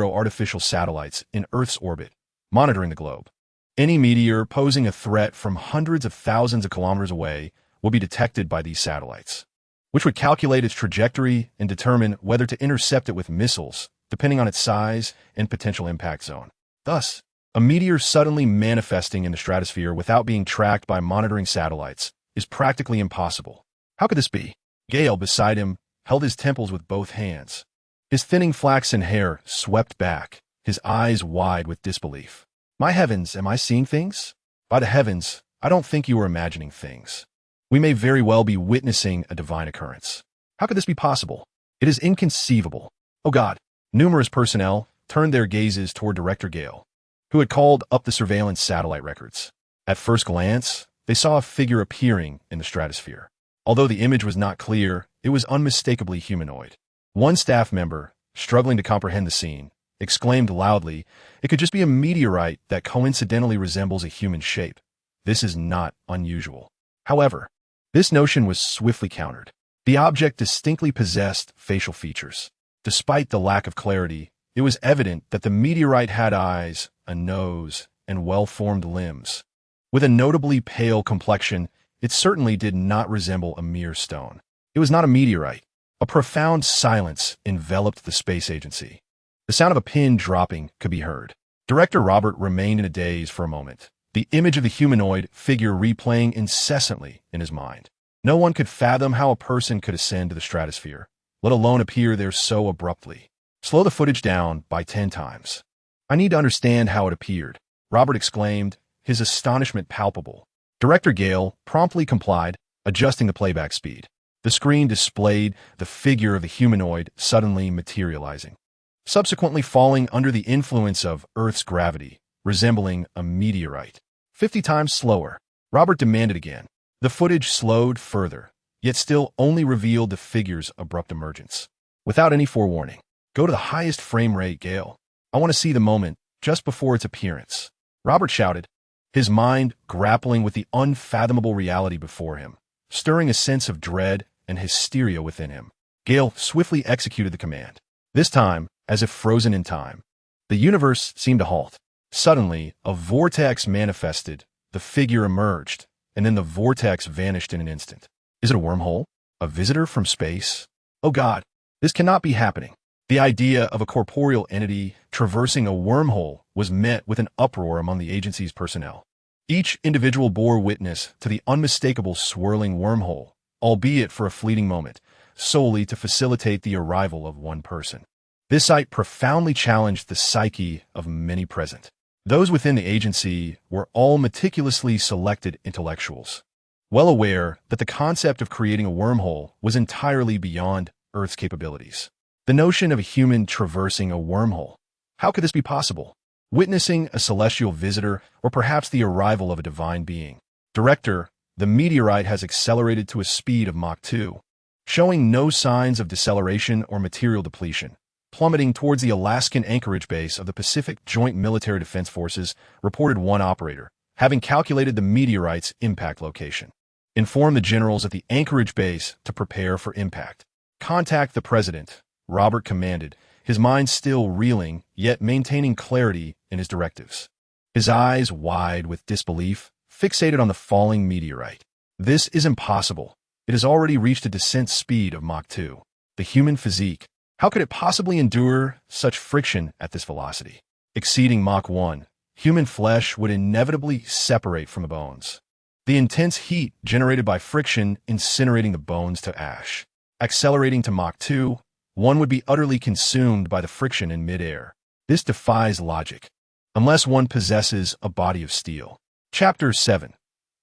artificial satellites in Earth's orbit, monitoring the globe. Any meteor posing a threat from hundreds of thousands of kilometers away will be detected by these satellites, which would calculate its trajectory and determine whether to intercept it with missiles, depending on its size and potential impact zone. Thus, a meteor suddenly manifesting in the stratosphere without being tracked by monitoring satellites is practically impossible. How could this be? Gale, beside him, held his temples with both hands. His thinning flaxen hair swept back, his eyes wide with disbelief. My heavens, am I seeing things? By the heavens, I don't think you are imagining things. We may very well be witnessing a divine occurrence. How could this be possible? It is inconceivable. Oh God! Numerous personnel turned their gazes toward Director Gale, who had called up the surveillance satellite records. At first glance, they saw a figure appearing in the stratosphere. Although the image was not clear, it was unmistakably humanoid. One staff member, struggling to comprehend the scene, exclaimed loudly, "It could just be a meteorite that coincidentally resembles a human shape. This is not unusual." However, this notion was swiftly countered. The object distinctly possessed facial features. Despite the lack of clarity, it was evident that the meteorite had eyes, a nose, and well-formed limbs. With a notably pale complexion, it certainly did not resemble a mere stone. It was not a meteorite. A profound silence enveloped the space agency. The sound of a pin dropping could be heard. Director Robert remained in a daze for a moment, the image of the humanoid figure replaying incessantly in his mind. No one could fathom how a person could ascend to the stratosphere, let alone appear there so abruptly. Slow the footage down by 10 times. I need to understand how it appeared, Robert exclaimed, his astonishment palpable. Director Gale promptly complied, adjusting the playback speed. The screen displayed the figure of the humanoid suddenly materializing, subsequently falling under the influence of Earth's gravity, resembling a meteorite. 50 times slower, Robert demanded again. The footage slowed further, yet still only revealed the figure's abrupt emergence. Without any forewarning, go to the highest frame rate, Gale. I want to see the moment just before its appearance, Robert shouted, his mind grappling with the unfathomable reality before him, stirring a sense of dread and hysteria within him. Gale swiftly executed the command. This time, as if frozen in time, the universe seemed to halt. Suddenly, a vortex manifested, the figure emerged, and then the vortex vanished in an instant. Is it a wormhole? A visitor from space? Oh God, this cannot be happening. The idea of a corporeal entity traversing a wormhole was met with an uproar among the agency's personnel. Each individual bore witness to the unmistakable swirling wormhole, albeit for a fleeting moment, solely to facilitate the arrival of one person. This sight profoundly challenged the psyche of many present. Those within the agency were all meticulously selected intellectuals, well aware that the concept of creating a wormhole was entirely beyond Earth's capabilities. The notion of a human traversing a wormhole. How could this be possible? Witnessing a celestial visitor or perhaps the arrival of a divine being. Director, the meteorite has accelerated to a speed of Mach 2, showing no signs of deceleration or material depletion, plummeting towards the Alaskan Anchorage base of the Pacific Joint Military Defense Forces, reported one operator, having calculated the meteorite's impact location. Inform the generals at the Anchorage base to prepare for impact. Contact the president, Robert commanded, his mind still reeling, yet maintaining clarity in his directives. His eyes wide with disbelief, fixated on the falling meteorite. This is impossible. It has already reached a descent speed of Mach 2. The human physique, how could it possibly endure such friction at this velocity? Exceeding Mach 1, human flesh would inevitably separate from the bones. The intense heat generated by friction incinerating the bones to ash. Accelerating to Mach 2, one would be utterly consumed by the friction in midair. This defies logic, unless one possesses a body of steel. Chapter 7.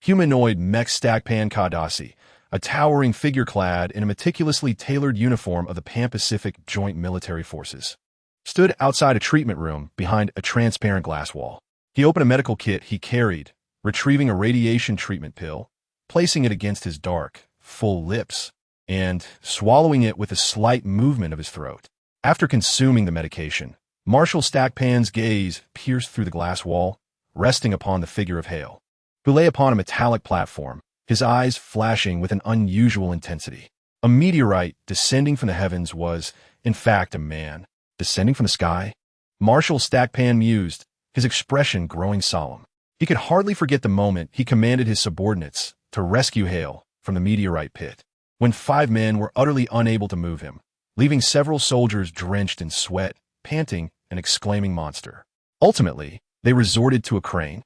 Humanoid Mech Stakpan Kadasi, a towering figure clad in a meticulously tailored uniform of the Pan-Pacific Joint Military Forces, stood outside a treatment room behind a transparent glass wall. He opened a medical kit he carried, retrieving a radiation treatment pill, placing it against his dark, full lips, and swallowing it with a slight movement of his throat. After consuming the medication, Marshal Stackpan's gaze pierced through the glass wall, resting upon the figure of Hale, who lay upon a metallic platform, his eyes flashing with an unusual intensity. A meteorite descending from the heavens was, in fact, a man. Descending from the sky? Marshal Stackpan mused, his expression growing solemn. He could hardly forget the moment he commanded his subordinates to rescue Hale from the meteorite pit, when 5 men were utterly unable to move him, leaving several soldiers drenched in sweat, panting, and exclaiming monster. Ultimately, they resorted to a crane,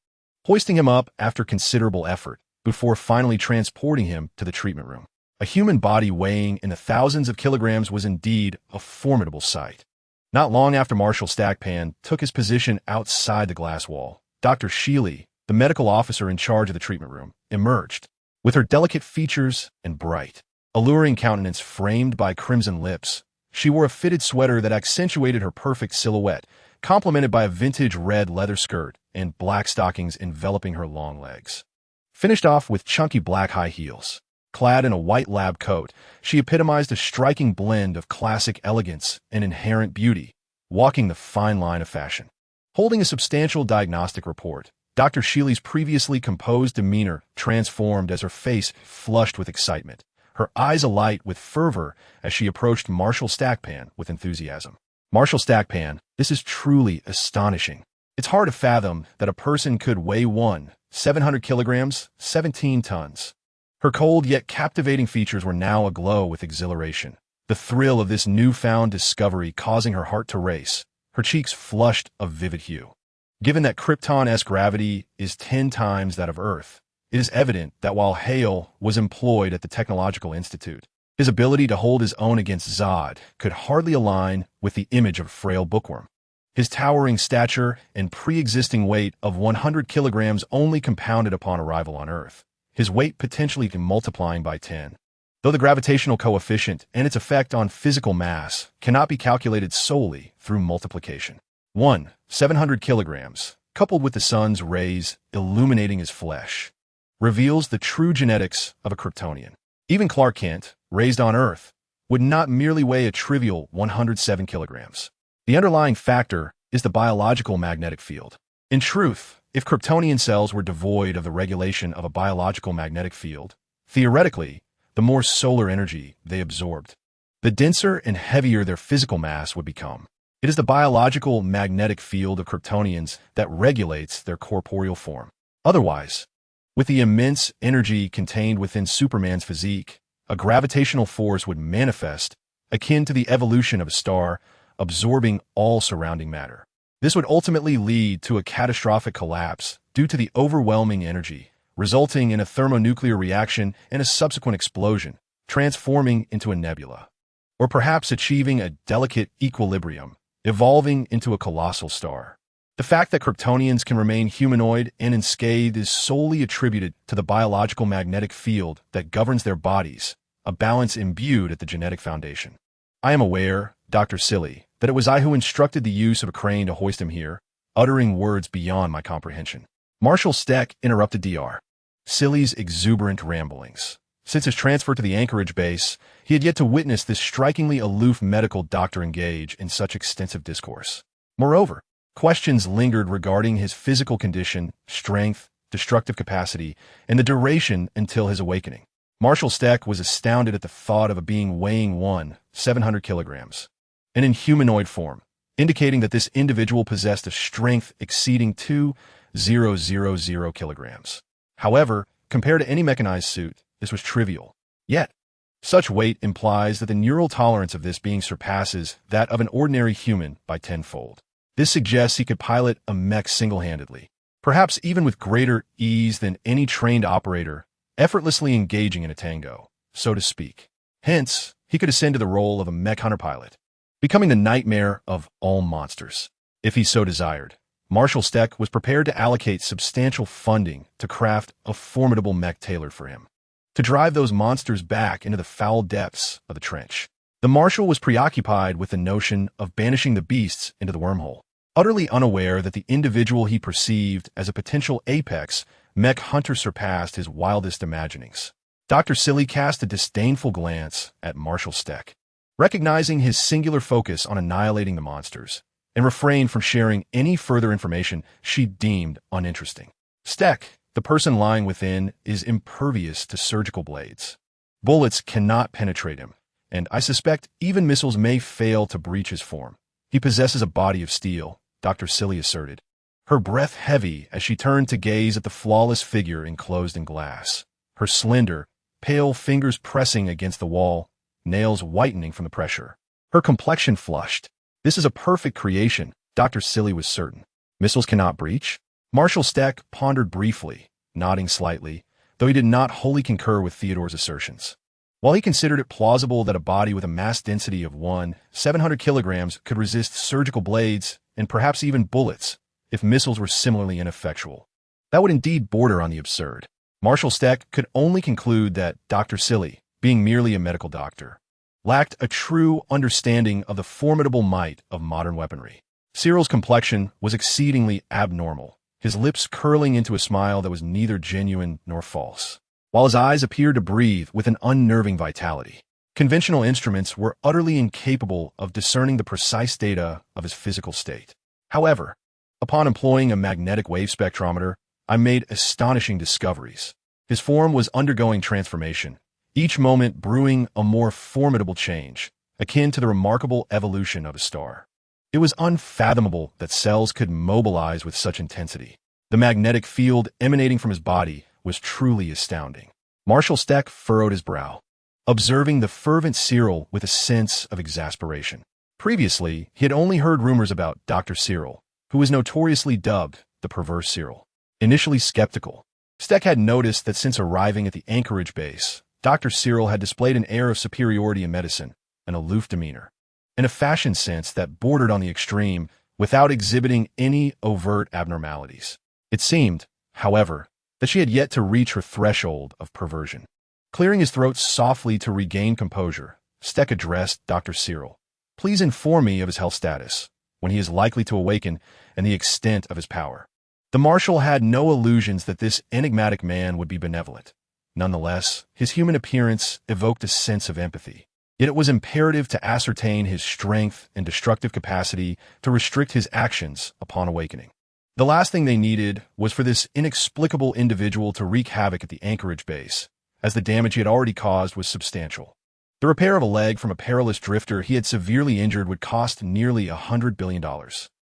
hoisting him up after considerable effort, before finally transporting him to the treatment room. A human body weighing in the thousands of kilograms was indeed a formidable sight. Not long after Marshal Stackpan took his position outside the glass wall, Dr. Sheely, the medical officer in charge of the treatment room, emerged. With her delicate features and bright, alluring countenance framed by crimson lips, she wore a fitted sweater that accentuated her perfect silhouette, complemented by a vintage red leather skirt and black stockings enveloping her long legs. Finished off with chunky black high heels. Clad in a white lab coat, she epitomized a striking blend of classic elegance and inherent beauty, walking the fine line of fashion. Holding a substantial diagnostic report, Dr. Sheely's previously composed demeanor transformed as her face flushed with excitement, her eyes alight with fervor as she approached Marshal Stackpan with enthusiasm. Marshal Stackpan, this is truly astonishing. It's hard to fathom that a person could weigh 700 kilograms, 17 tons. Her cold yet captivating features were now aglow with exhilaration, the thrill of this newfound discovery causing her heart to race. Her cheeks flushed a vivid hue. Given that Krypton-esque gravity is 10 times that of Earth, it is evident that while Hale was employed at the Technological Institute, his ability to hold his own against Zod could hardly align with the image of a frail bookworm. His towering stature and pre-existing weight of 100 kilograms only compounded upon arrival on Earth, his weight potentially multiplying by 10. Though the gravitational coefficient and its effect on physical mass cannot be calculated solely through multiplication. 700 kilograms, coupled with the sun's rays illuminating his flesh, reveals the true genetics of a Kryptonian. Even Clark Kent, raised on Earth, would not merely weigh a trivial 107 kilograms. The underlying factor is the biological magnetic field. In truth, if Kryptonian cells were devoid of the regulation of a biological magnetic field, theoretically, the more solar energy they absorbed, the denser and heavier their physical mass would become. It is the biological magnetic field of Kryptonians that regulates their corporeal form. Otherwise, with the immense energy contained within Superman's physique, a gravitational force would manifest akin to the evolution of a star absorbing all surrounding matter. This would ultimately lead to a catastrophic collapse due to the overwhelming energy, resulting in a thermonuclear reaction and a subsequent explosion, transforming into a nebula. Or perhaps achieving a delicate equilibrium, evolving into a colossal star. The fact that Kryptonians can remain humanoid and unscathed is solely attributed to the biological magnetic field that governs their bodies, a balance imbued at the genetic foundation. I am aware, Dr. Silly, that it was I who instructed the use of a crane to hoist him here, uttering words beyond my comprehension. Marshal Steck interrupted Dr. Silly's exuberant ramblings. Since his transfer to the Anchorage base, he had yet to witness this strikingly aloof medical doctor engage in such extensive discourse. Moreover, questions lingered regarding his physical condition, strength, destructive capacity, and the duration until his awakening. Marshal Steck was astounded at the thought of a being weighing 700 kilograms, and in humanoid form, indicating that this individual possessed a strength exceeding 2,000 kilograms. However, compared to any mechanized suit, this was trivial. Yet, such weight implies that the neural tolerance of this being surpasses that of an ordinary human by tenfold. This suggests he could pilot a mech single-handedly, perhaps even with greater ease than any trained operator, effortlessly engaging in a tango, so to speak. Hence, he could ascend to the role of a mech hunter pilot, becoming the nightmare of all monsters. If he so desired, Marshal Steck was prepared to allocate substantial funding to craft a formidable mech tailored for him, to drive those monsters back into the foul depths of the trench. The Marshal was preoccupied with the notion of banishing the beasts into the wormhole, utterly unaware that the individual he perceived as a potential apex mech hunter surpassed his wildest imaginings. Dr. Silly cast a disdainful glance at Marshal Steck. Recognizing his singular focus on annihilating the monsters, and refrained from sharing any further information she deemed uninteresting. Steck, the person lying within, is impervious to surgical blades. Bullets cannot penetrate him, and I suspect even missiles may fail to breach his form. He possesses a body of steel, Dr. Silly asserted, her breath heavy as she turned to gaze at the flawless figure enclosed in glass, her slender, pale fingers pressing against the wall, nails whitening from the pressure. Her complexion flushed. This is a perfect creation, Dr. Silly was certain. Missiles cannot breach? Marshal Steck pondered briefly, nodding slightly, though he did not wholly concur with Theodore's assertions. While he considered it plausible that a body with a mass density of 700 kilograms could resist surgical blades and perhaps even bullets if missiles were similarly ineffectual, that would indeed border on the absurd. Marshal Steck could only conclude that Dr. Silly, being merely a medical doctor, lacked a true understanding of the formidable might of modern weaponry. Cyril's complexion was exceedingly abnormal, his lips curling into a smile that was neither genuine nor false, while his eyes appeared to breathe with an unnerving vitality. Conventional instruments were utterly incapable of discerning the precise data of his physical state. However, upon employing a magnetic wave spectrometer, I made astonishing discoveries. His form was undergoing transformation, each moment brewing a more formidable change, akin to the remarkable evolution of a star. It was unfathomable that cells could mobilize with such intensity. The magnetic field emanating from his body was truly astounding. Marshal Steck furrowed his brow, observing the fervent Cyril with a sense of exasperation. Previously, he had only heard rumors about Dr. Cyril, who was notoriously dubbed the perverse Cyril. Initially skeptical, Steck had noticed that since arriving at the Anchorage base, Dr. Cyril had displayed an air of superiority in medicine, an aloof demeanor, and a fashion sense that bordered on the extreme without exhibiting any overt abnormalities. It seemed, however, that she had yet to reach her threshold of perversion. Clearing his throat softly to regain composure, Steck addressed Dr. Cyril. Please inform me of his health status, when he is likely to awaken, and the extent of his power. The Marshal had no illusions that this enigmatic man would be benevolent. Nonetheless, his human appearance evoked a sense of empathy. Yet it was imperative to ascertain his strength and destructive capacity to restrict his actions upon awakening. The last thing they needed was for this inexplicable individual to wreak havoc at the Anchorage base, as the damage he had already caused was substantial. The repair of a leg from a perilous drifter he had severely injured would cost nearly $100 billion.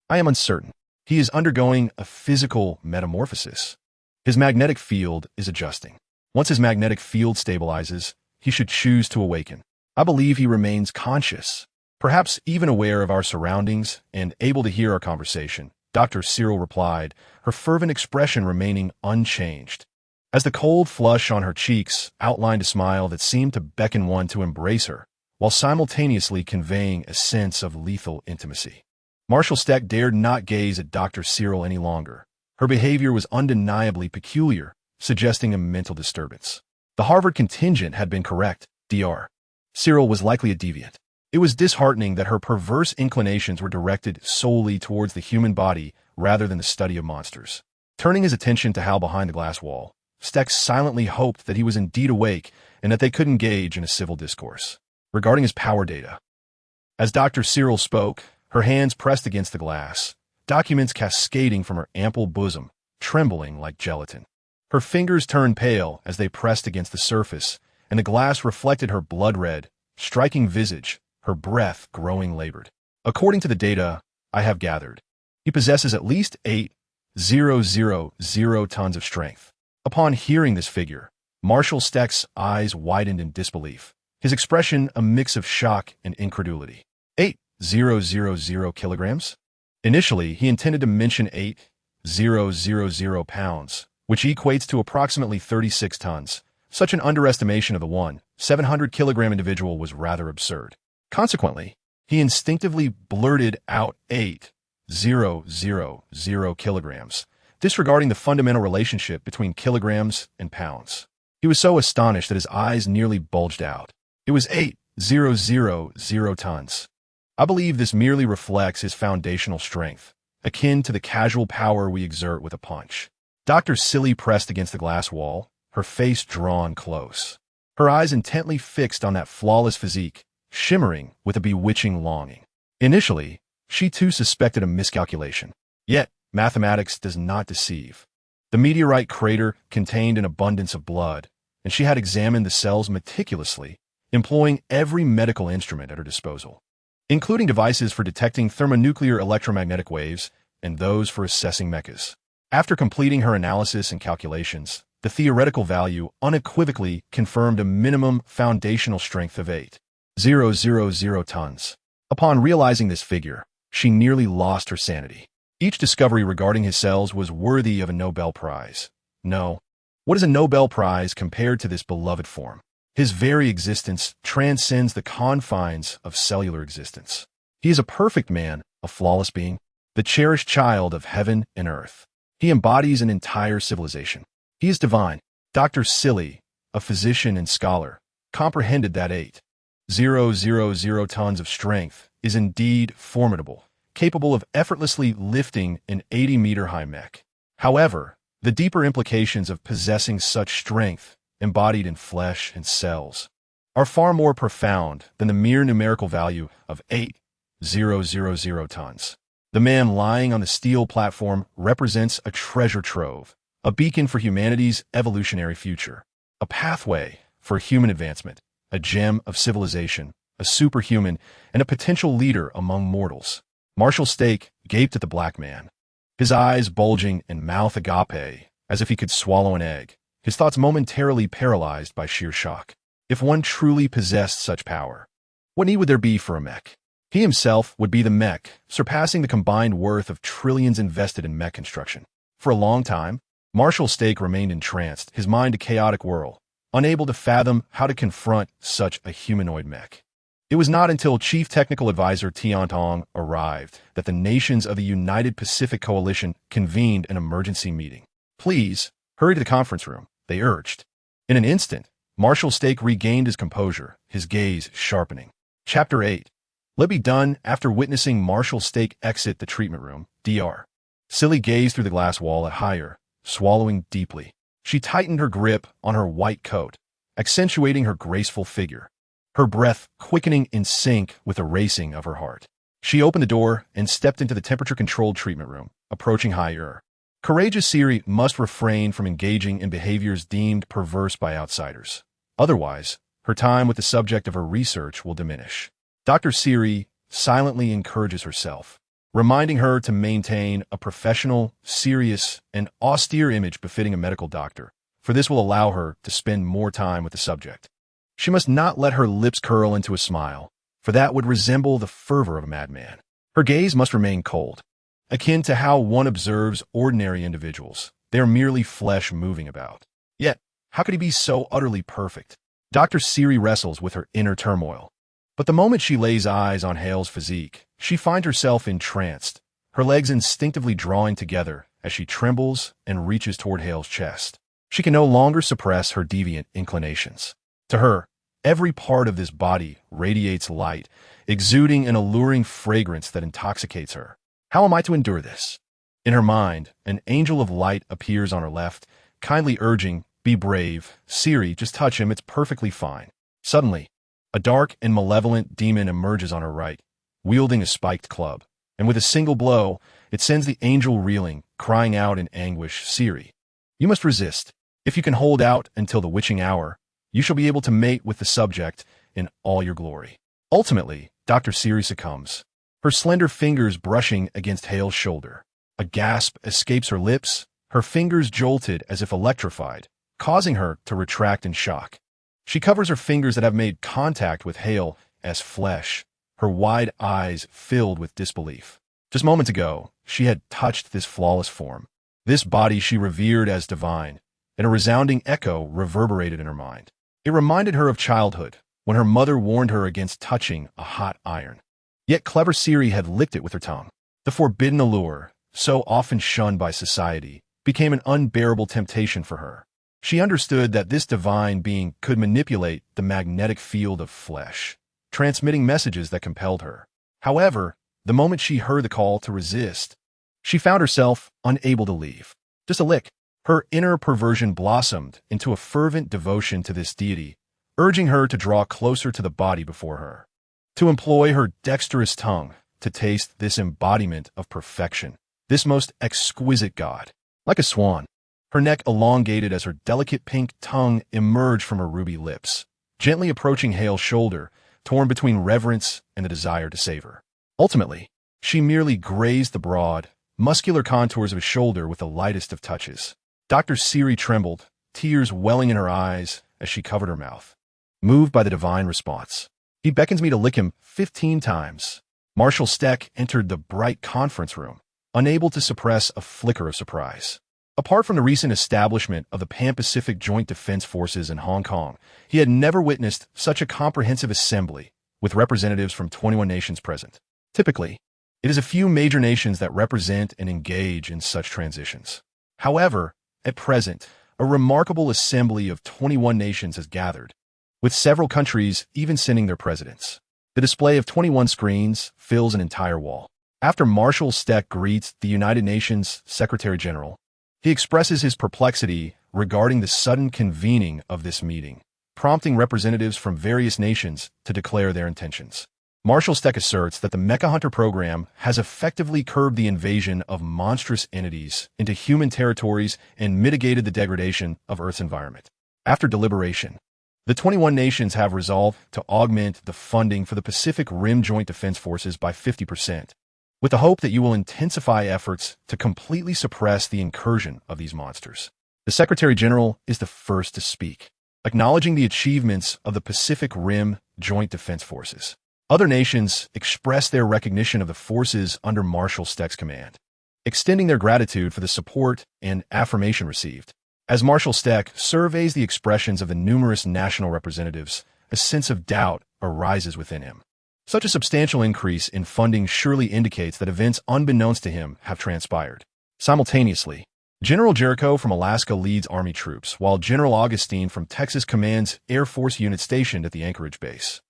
I am uncertain. He is undergoing a physical metamorphosis. His magnetic field is adjusting. Once his magnetic field stabilizes, he should choose to awaken. I believe he remains conscious, perhaps even aware of our surroundings and able to hear our conversation, Dr. Cyril replied, her fervent expression remaining unchanged. As the cold flush on her cheeks outlined a smile that seemed to beckon one to embrace her, while simultaneously conveying a sense of lethal intimacy. Marshal Steck dared not gaze at Dr. Cyril any longer. Her behavior was undeniably peculiar, suggesting a mental disturbance. The Harvard contingent had been correct, Dr. Cyril was likely a deviant. It was disheartening that her perverse inclinations were directed solely towards the human body rather than the study of monsters. Turning his attention to Hal behind the glass wall, Steck silently hoped that he was indeed awake and that they could engage in a civil discourse regarding his power data. As Dr. Cyril spoke, her hands pressed against the glass, documents cascading from her ample bosom, trembling like gelatin. Her fingers turned pale as they pressed against the surface, and the glass reflected her blood-red, striking visage, her breath growing labored. According to the data I have gathered, he possesses at least 8,000 tons of strength. Upon hearing this figure, Marshal Steck's eyes widened in disbelief, his expression a mix of shock and incredulity. 8,000 kilograms? Initially, he intended to mention 8,000 pounds, which equates to approximately 36 tons. Such an underestimation of the 700 kilogram individual was rather absurd. Consequently, he instinctively blurted out 8,000 kilograms, disregarding the fundamental relationship between kilograms and pounds. He was so astonished that his eyes nearly bulged out. It was 8,000 tons. I believe this merely reflects his foundational strength, akin to the casual power we exert with a punch. Dr. Silly pressed against the glass wall, her face drawn close, her eyes intently fixed on that flawless physique, shimmering with a bewitching longing. Initially, She too suspected a miscalculation. Yet, mathematics does not deceive. The meteorite crater contained an abundance of blood, and she had examined the cells meticulously, employing every medical instrument at her disposal, including devices for detecting thermonuclear electromagnetic waves and those for assessing mechas. After completing her analysis and calculations, the theoretical value unequivocally confirmed a minimum foundational strength of 8,000 tons. Upon realizing this figure, she nearly lost her sanity. Each discovery regarding his cells was worthy of a Nobel Prize. No. What is a Nobel Prize compared to this beloved form? His very existence transcends the confines of cellular existence. He is a perfect man, a flawless being, the cherished child of heaven and earth. He embodies an entire civilization. He is divine. Dr. Silly, a physician and scholar, comprehended that 8,000 tons of strength is indeed formidable, capable of effortlessly lifting an 80-meter-high mech. However, the deeper implications of possessing such strength, embodied in flesh and cells, are far more profound than the mere numerical value of 8,000 tons. The man lying on the steel platform represents a treasure trove, a beacon for humanity's evolutionary future, a pathway for human advancement, a gem of civilization, a superhuman, and a potential leader among mortals. Marshall Stake gaped at the black man, his eyes bulging and mouth agape, as if he could swallow an egg, his thoughts momentarily paralyzed by sheer shock. If one truly possessed such power, what need would there be for a mech? He himself would be the mech, surpassing the combined worth of trillions invested in mech construction. For a long time, Marshall Stake remained entranced, his mind a chaotic whirl, unable to fathom how to confront such a humanoid mech. It was not until Chief Technical Advisor Tian Tong arrived that the nations of the United Pacific Coalition convened an emergency meeting. "Please, hurry to the conference room," they urged. In an instant, Marshall Stake regained his composure, his gaze sharpening. Chapter 8. Let be done. After witnessing Marshall Stake exit the treatment room, Dr. Silly gazed through the glass wall at Hire, swallowing deeply. She tightened her grip on her white coat, accentuating her graceful figure, her breath quickening in sync with the racing of her heart. She opened the door and stepped into the temperature-controlled treatment room, approaching Hire. Courageous Siri must refrain from engaging in behaviors deemed perverse by outsiders. Otherwise, her time with the subject of her research will diminish. Dr. Siri silently encourages herself, reminding her to maintain a professional, serious, and austere image befitting a medical doctor, for this will allow her to spend more time with the subject. She must not let her lips curl into a smile, for that would resemble the fervor of a madman. Her gaze must remain cold, akin to how one observes ordinary individuals. They are merely flesh moving about. Yet, how could he be so utterly perfect? Dr. Siri wrestles with her inner turmoil. But the moment she lays eyes on Hale's physique, she finds herself entranced, her legs instinctively drawing together as she trembles and reaches toward Hale's chest. She can no longer suppress her deviant inclinations. To her, every part of this body radiates light, exuding an alluring fragrance that intoxicates her. How am I to endure this? In her mind, an angel of light appears on her left, kindly urging, "Be brave, Siri, just touch him, it's perfectly fine." Suddenly, a dark and malevolent demon emerges on her right, wielding a spiked club, and with a single blow, it sends the angel reeling, crying out in anguish, "Siri, you must resist. If you can hold out until the witching hour, you shall be able to mate with the subject in all your glory." Ultimately, Dr. Siri succumbs, her slender fingers brushing against Hale's shoulder. A gasp escapes her lips, her fingers jolted as if electrified, causing her to retract in shock. She covers her fingers that have made contact with Hale as flesh, her wide eyes filled with disbelief. Just moments ago, she had touched this flawless form, this body she revered as divine, and a resounding echo reverberated in her mind. It reminded her of childhood, when her mother warned her against touching a hot iron. Yet clever Siri had licked it with her tongue. The forbidden allure, so often shunned by society, became an unbearable temptation for her. She understood that this divine being could manipulate the magnetic field of flesh, transmitting messages that compelled her. However, the moment she heard the call to resist, she found herself unable to leave. Just a lick, her inner perversion blossomed into a fervent devotion to this deity, urging her to draw closer to the body before her, to employ her dexterous tongue, to taste this embodiment of perfection, this most exquisite god. Like a swan, her neck elongated as her delicate pink tongue emerged from her ruby lips, gently approaching Hale's shoulder, torn between reverence and the desire to savor. Ultimately, she merely grazed the broad, muscular contours of his shoulder with the lightest of touches. Dr. Siri trembled, tears welling in her eyes as she covered her mouth. Moved by the divine response, he beckons me to lick him 15 times. Marshal Steck entered the bright conference room, unable to suppress a flicker of surprise. Apart from the recent establishment of the Pan-Pacific Joint Defense Forces in Hong Kong, he had never witnessed such a comprehensive assembly with representatives from 21 nations present. Typically, it is a few major nations that represent and engage in such transitions. However, at present, a remarkable assembly of 21 nations has gathered, with several countries even sending their presidents. The display of 21 screens fills an entire wall. After Marshal Steck greets the United Nations Secretary General, he expresses his perplexity regarding the sudden convening of this meeting, prompting representatives from various nations to declare their intentions. Marshal Steck asserts that the Mecha Hunter program has effectively curbed the invasion of monstrous entities into human territories and mitigated the degradation of Earth's environment. After deliberation, the 21 nations have resolved to augment the funding for the Pacific Rim Joint Defense Forces by 50%, with the hope that you will intensify efforts to completely suppress the incursion of these monsters. The Secretary General is the first to speak, acknowledging the achievements of the Pacific Rim Joint Defense Forces. Other nations express their recognition of the forces under Marshal Steck's command, extending their gratitude for the support and affirmation received. As Marshal Steck surveys the expressions of the numerous national representatives, a sense of doubt arises within him. Such a substantial increase in funding surely indicates that events unbeknownst to him have transpired. Simultaneously, General Jericho from Alaska leads Army troops, while General Augustine from Texas commands Air Force units stationed at the Anchorage base.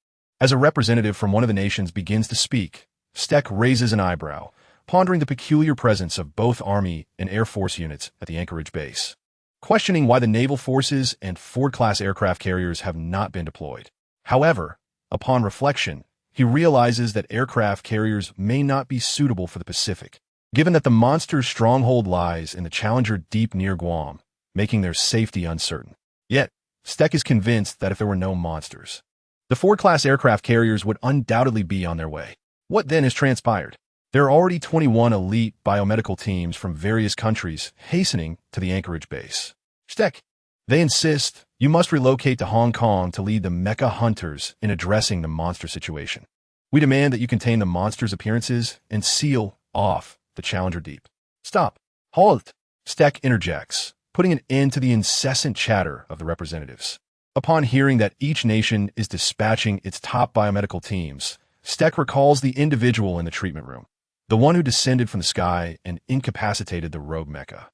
As a representative from one of the nations begins to speak, Steck raises an eyebrow, pondering the peculiar presence of both Army and Air Force units at the Anchorage base, questioning why the naval forces and Ford-class aircraft carriers have not been deployed. However, upon reflection, he realizes that aircraft carriers may not be suitable for the Pacific, given that the monster's stronghold lies in the Challenger deep near Guam, making their safety uncertain. Yet, Steck is convinced that if there were no monsters, the Ford-class aircraft carriers would undoubtedly be on their way. What then has transpired? There are already 21 elite biomedical teams from various countries hastening to the Anchorage base. Steck, they insist you must relocate to Hong Kong to lead the Mecha Hunters in addressing the monster situation. We demand that you contain the monster's appearances and seal off the Challenger Deep. Stop. Halt. Steck interjects, putting an end to the incessant chatter of the representatives. Upon hearing that each nation is dispatching its top biomedical teams, Steck recalls the individual in the treatment room, the one who descended from the sky and incapacitated the rogue mecha.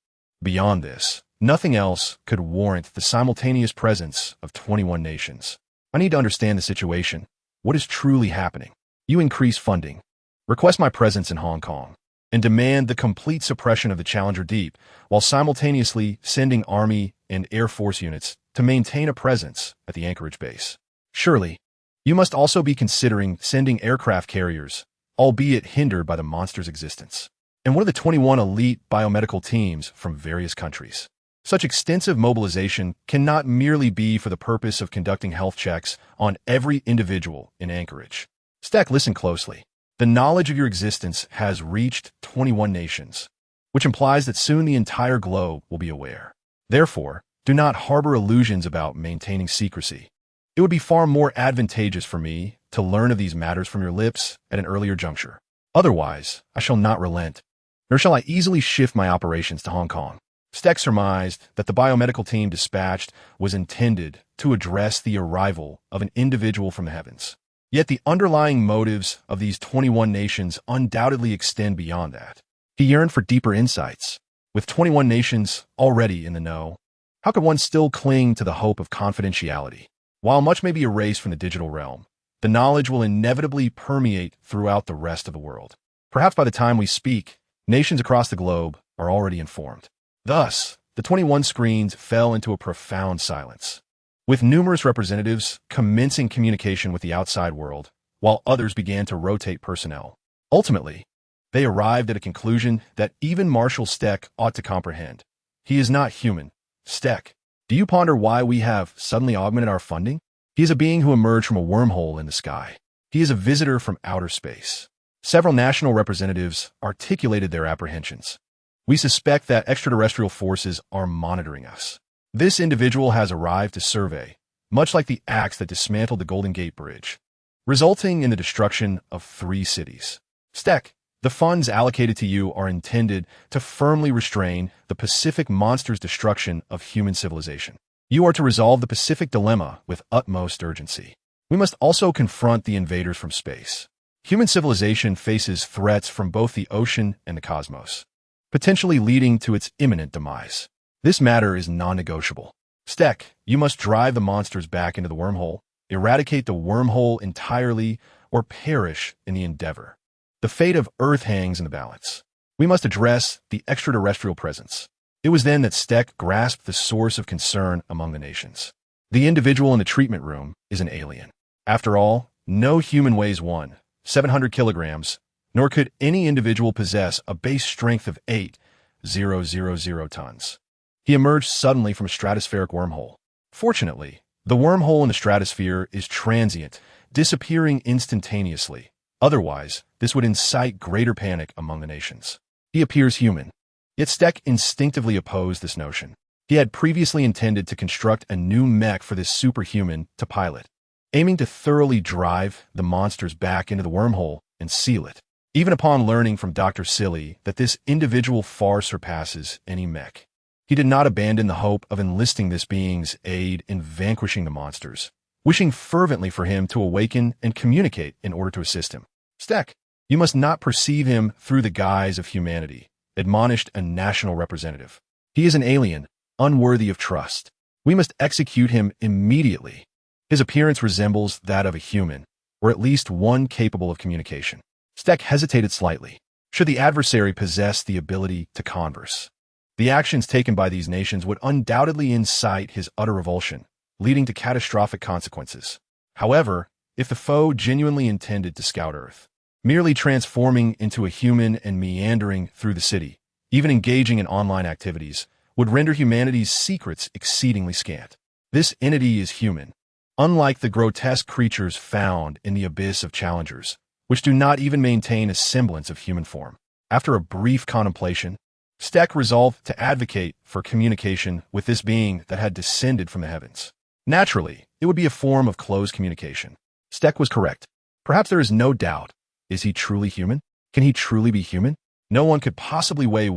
Beyond this, nothing else could warrant the simultaneous presence of 21 nations. I need to understand the situation. What is truly happening? You increase funding, request my presence in Hong Kong, and demand the complete suppression of the Challenger Deep, while simultaneously sending Army and Air Force units to maintain a presence at the Anchorage base. Surely, you must also be considering sending aircraft carriers, albeit hindered by the monster's existence, and one of the 21 elite biomedical teams from various countries. Such extensive mobilization cannot merely be for the purpose of conducting health checks on every individual in Anchorage. Steck, listen closely. The knowledge of your existence has reached 21 nations, which implies that soon the entire globe will be aware. Therefore, do not harbor illusions about maintaining secrecy. It would be far more advantageous for me to learn of these matters from your lips at an earlier juncture. Otherwise, I shall not relent, nor shall I easily shift my operations to Hong Kong. Steck surmised that the biomedical team dispatched was intended to address the arrival of an individual from the heavens. Yet the underlying motives of these 21 nations undoubtedly extend beyond that. He yearned for deeper insights. With 21 nations already in the know, how could one still cling to the hope of confidentiality? While much may be erased from the digital realm, the knowledge will inevitably permeate throughout the rest of the world. Perhaps by the time we speak, nations across the globe are already informed. Thus, the 21 screens fell into a profound silence, with numerous representatives commencing communication with the outside world, while others began to rotate personnel. Ultimately, they arrived at a conclusion that even Marshal Steck ought to comprehend. He is not human. Steck, do you ponder why we have suddenly augmented our funding? He is a being who emerged from a wormhole in the sky. He is a visitor from outer space. Several national representatives articulated their apprehensions. We suspect that extraterrestrial forces are monitoring us. This individual has arrived to survey, much like the axe that dismantled the Golden Gate Bridge, resulting in the destruction of 3 cities. Steck, the funds allocated to you are intended to firmly restrain the Pacific monster's destruction of human civilization. You are to resolve the Pacific dilemma with utmost urgency. We must also confront the invaders from space. Human civilization faces threats from both the ocean and the cosmos, potentially leading to its imminent demise. This matter is non-negotiable. Steck, you must drive the monsters back into the wormhole, eradicate the wormhole entirely, or perish in the endeavor. The fate of Earth hangs in the balance. We must address the extraterrestrial presence. It was then that Steck grasped the source of concern among the nations. The individual in the treatment room is an alien. After all, no human weighs 700 kilograms, nor could any individual possess a base strength of 8,000 tons. He emerged suddenly from a stratospheric wormhole. Fortunately, the wormhole in the stratosphere is transient, disappearing instantaneously. Otherwise, this would incite greater panic among the nations. He appears human. Yet Steck instinctively opposed this notion. He had previously intended to construct a new mech for this superhuman to pilot, aiming to thoroughly drive the monsters back into the wormhole and seal it. Even upon learning from Dr. Silly that this individual far surpasses any mech, he did not abandon the hope of enlisting this being's aid in vanquishing the monsters, wishing fervently for him to awaken and communicate in order to assist him. Steck, you must not perceive him through the guise of humanity, admonished a national representative. He is an alien, unworthy of trust. We must execute him immediately. His appearance resembles that of a human, or at least one capable of communication. Steck hesitated slightly. Should the adversary possess the ability to converse? The actions taken by these nations would undoubtedly incite his utter revulsion, leading to catastrophic consequences. However, if the foe genuinely intended to scout Earth, merely transforming into a human and meandering through the city, even engaging in online activities, would render humanity's secrets exceedingly scant. This entity is human, unlike the grotesque creatures found in the abyss of challengers, which do not even maintain a semblance of human form. After a brief contemplation, Steck resolved to advocate for communication with this being that had descended from the heavens. Naturally, it would be a form of closed communication. Steck was correct. Perhaps there is no doubt. Is he truly human? Can he truly be human? No one could possibly weigh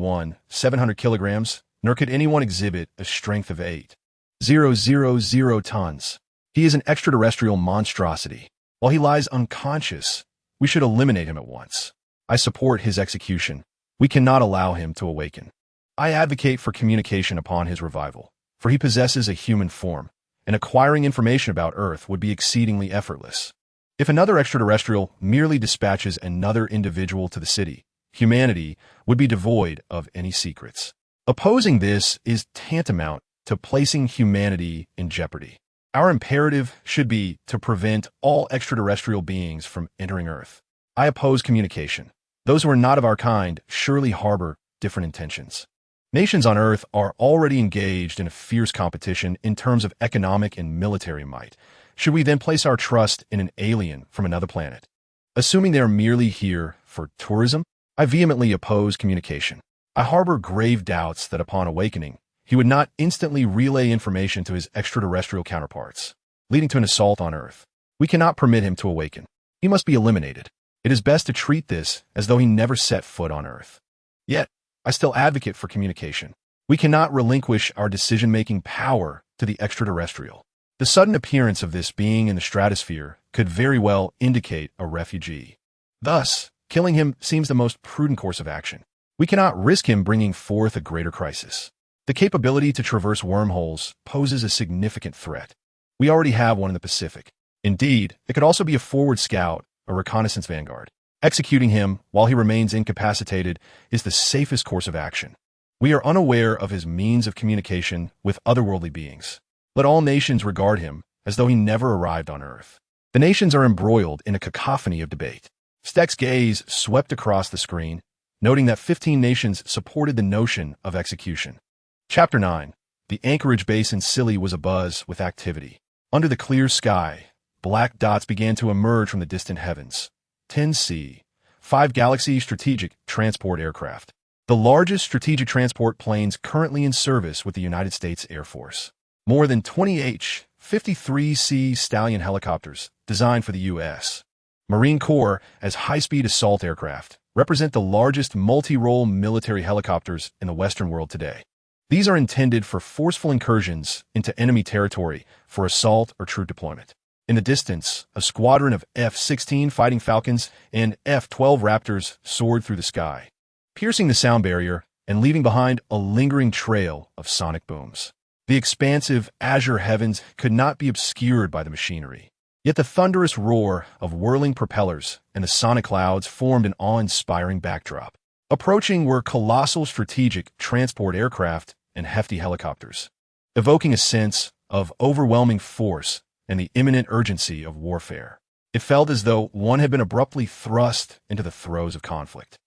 700 kilograms, nor could anyone exhibit a strength of 8,000 tons. He is an extraterrestrial monstrosity. While he lies unconscious, we should eliminate him at once. I support his execution. We cannot allow him to awaken. I advocate for communication upon his revival, for he possesses a human form, and acquiring information about Earth would be exceedingly effortless. If another extraterrestrial merely dispatches another individual to the city, humanity would be devoid of any secrets. Opposing this is tantamount to placing humanity in jeopardy. Our imperative should be to prevent all extraterrestrial beings from entering Earth. I oppose communication. Those who are not of our kind surely harbor different intentions. Nations on Earth are already engaged in a fierce competition in terms of economic and military might. Should we then place our trust in an alien from another planet? Assuming they are merely here for tourism, I vehemently oppose communication. I harbor grave doubts that upon awakening, he would not instantly relay information to his extraterrestrial counterparts, leading to an assault on Earth. We cannot permit him to awaken. He must be eliminated. It is best to treat this as though he never set foot on Earth. Yet, I still advocate for communication. We cannot relinquish our decision-making power to the extraterrestrial. The sudden appearance of this being in the stratosphere could very well indicate a refugee. Thus, killing him seems the most prudent course of action. We cannot risk him bringing forth a greater crisis. The capability to traverse wormholes poses a significant threat. We already have one in the Pacific. Indeed, it could also be a forward scout, a reconnaissance vanguard. Executing him while he remains incapacitated is the safest course of action. We are unaware of his means of communication with otherworldly beings. Let all nations regard him as though he never arrived on Earth. The nations are embroiled in a cacophony of debate. Stek's gaze swept across the screen, noting that 15 nations supported the notion of execution. Chapter 9. The Anchorage base in Scilly was abuzz with activity. Under the clear sky, black dots began to emerge from the distant heavens. 10C, 5 Galaxy Strategic Transport Aircraft, the largest strategic transport planes currently in service with the United States Air Force. More than 20 H-53C Stallion helicopters, designed for the U.S. Marine Corps as high-speed assault aircraft, represent the largest multi-role military helicopters in the Western world today. These are intended for forceful incursions into enemy territory for assault or troop deployment. In the distance, a squadron of F-16 Fighting Falcons and F-12 Raptors soared through the sky, piercing the sound barrier and leaving behind a lingering trail of sonic booms. The expansive azure heavens could not be obscured by the machinery. Yet the thunderous roar of whirling propellers and the sonic clouds formed an awe-inspiring backdrop. Approaching were colossal strategic transport aircraft and hefty helicopters, evoking a sense of overwhelming force and the imminent urgency of warfare. It felt as though one had been abruptly thrust into the throes of conflict.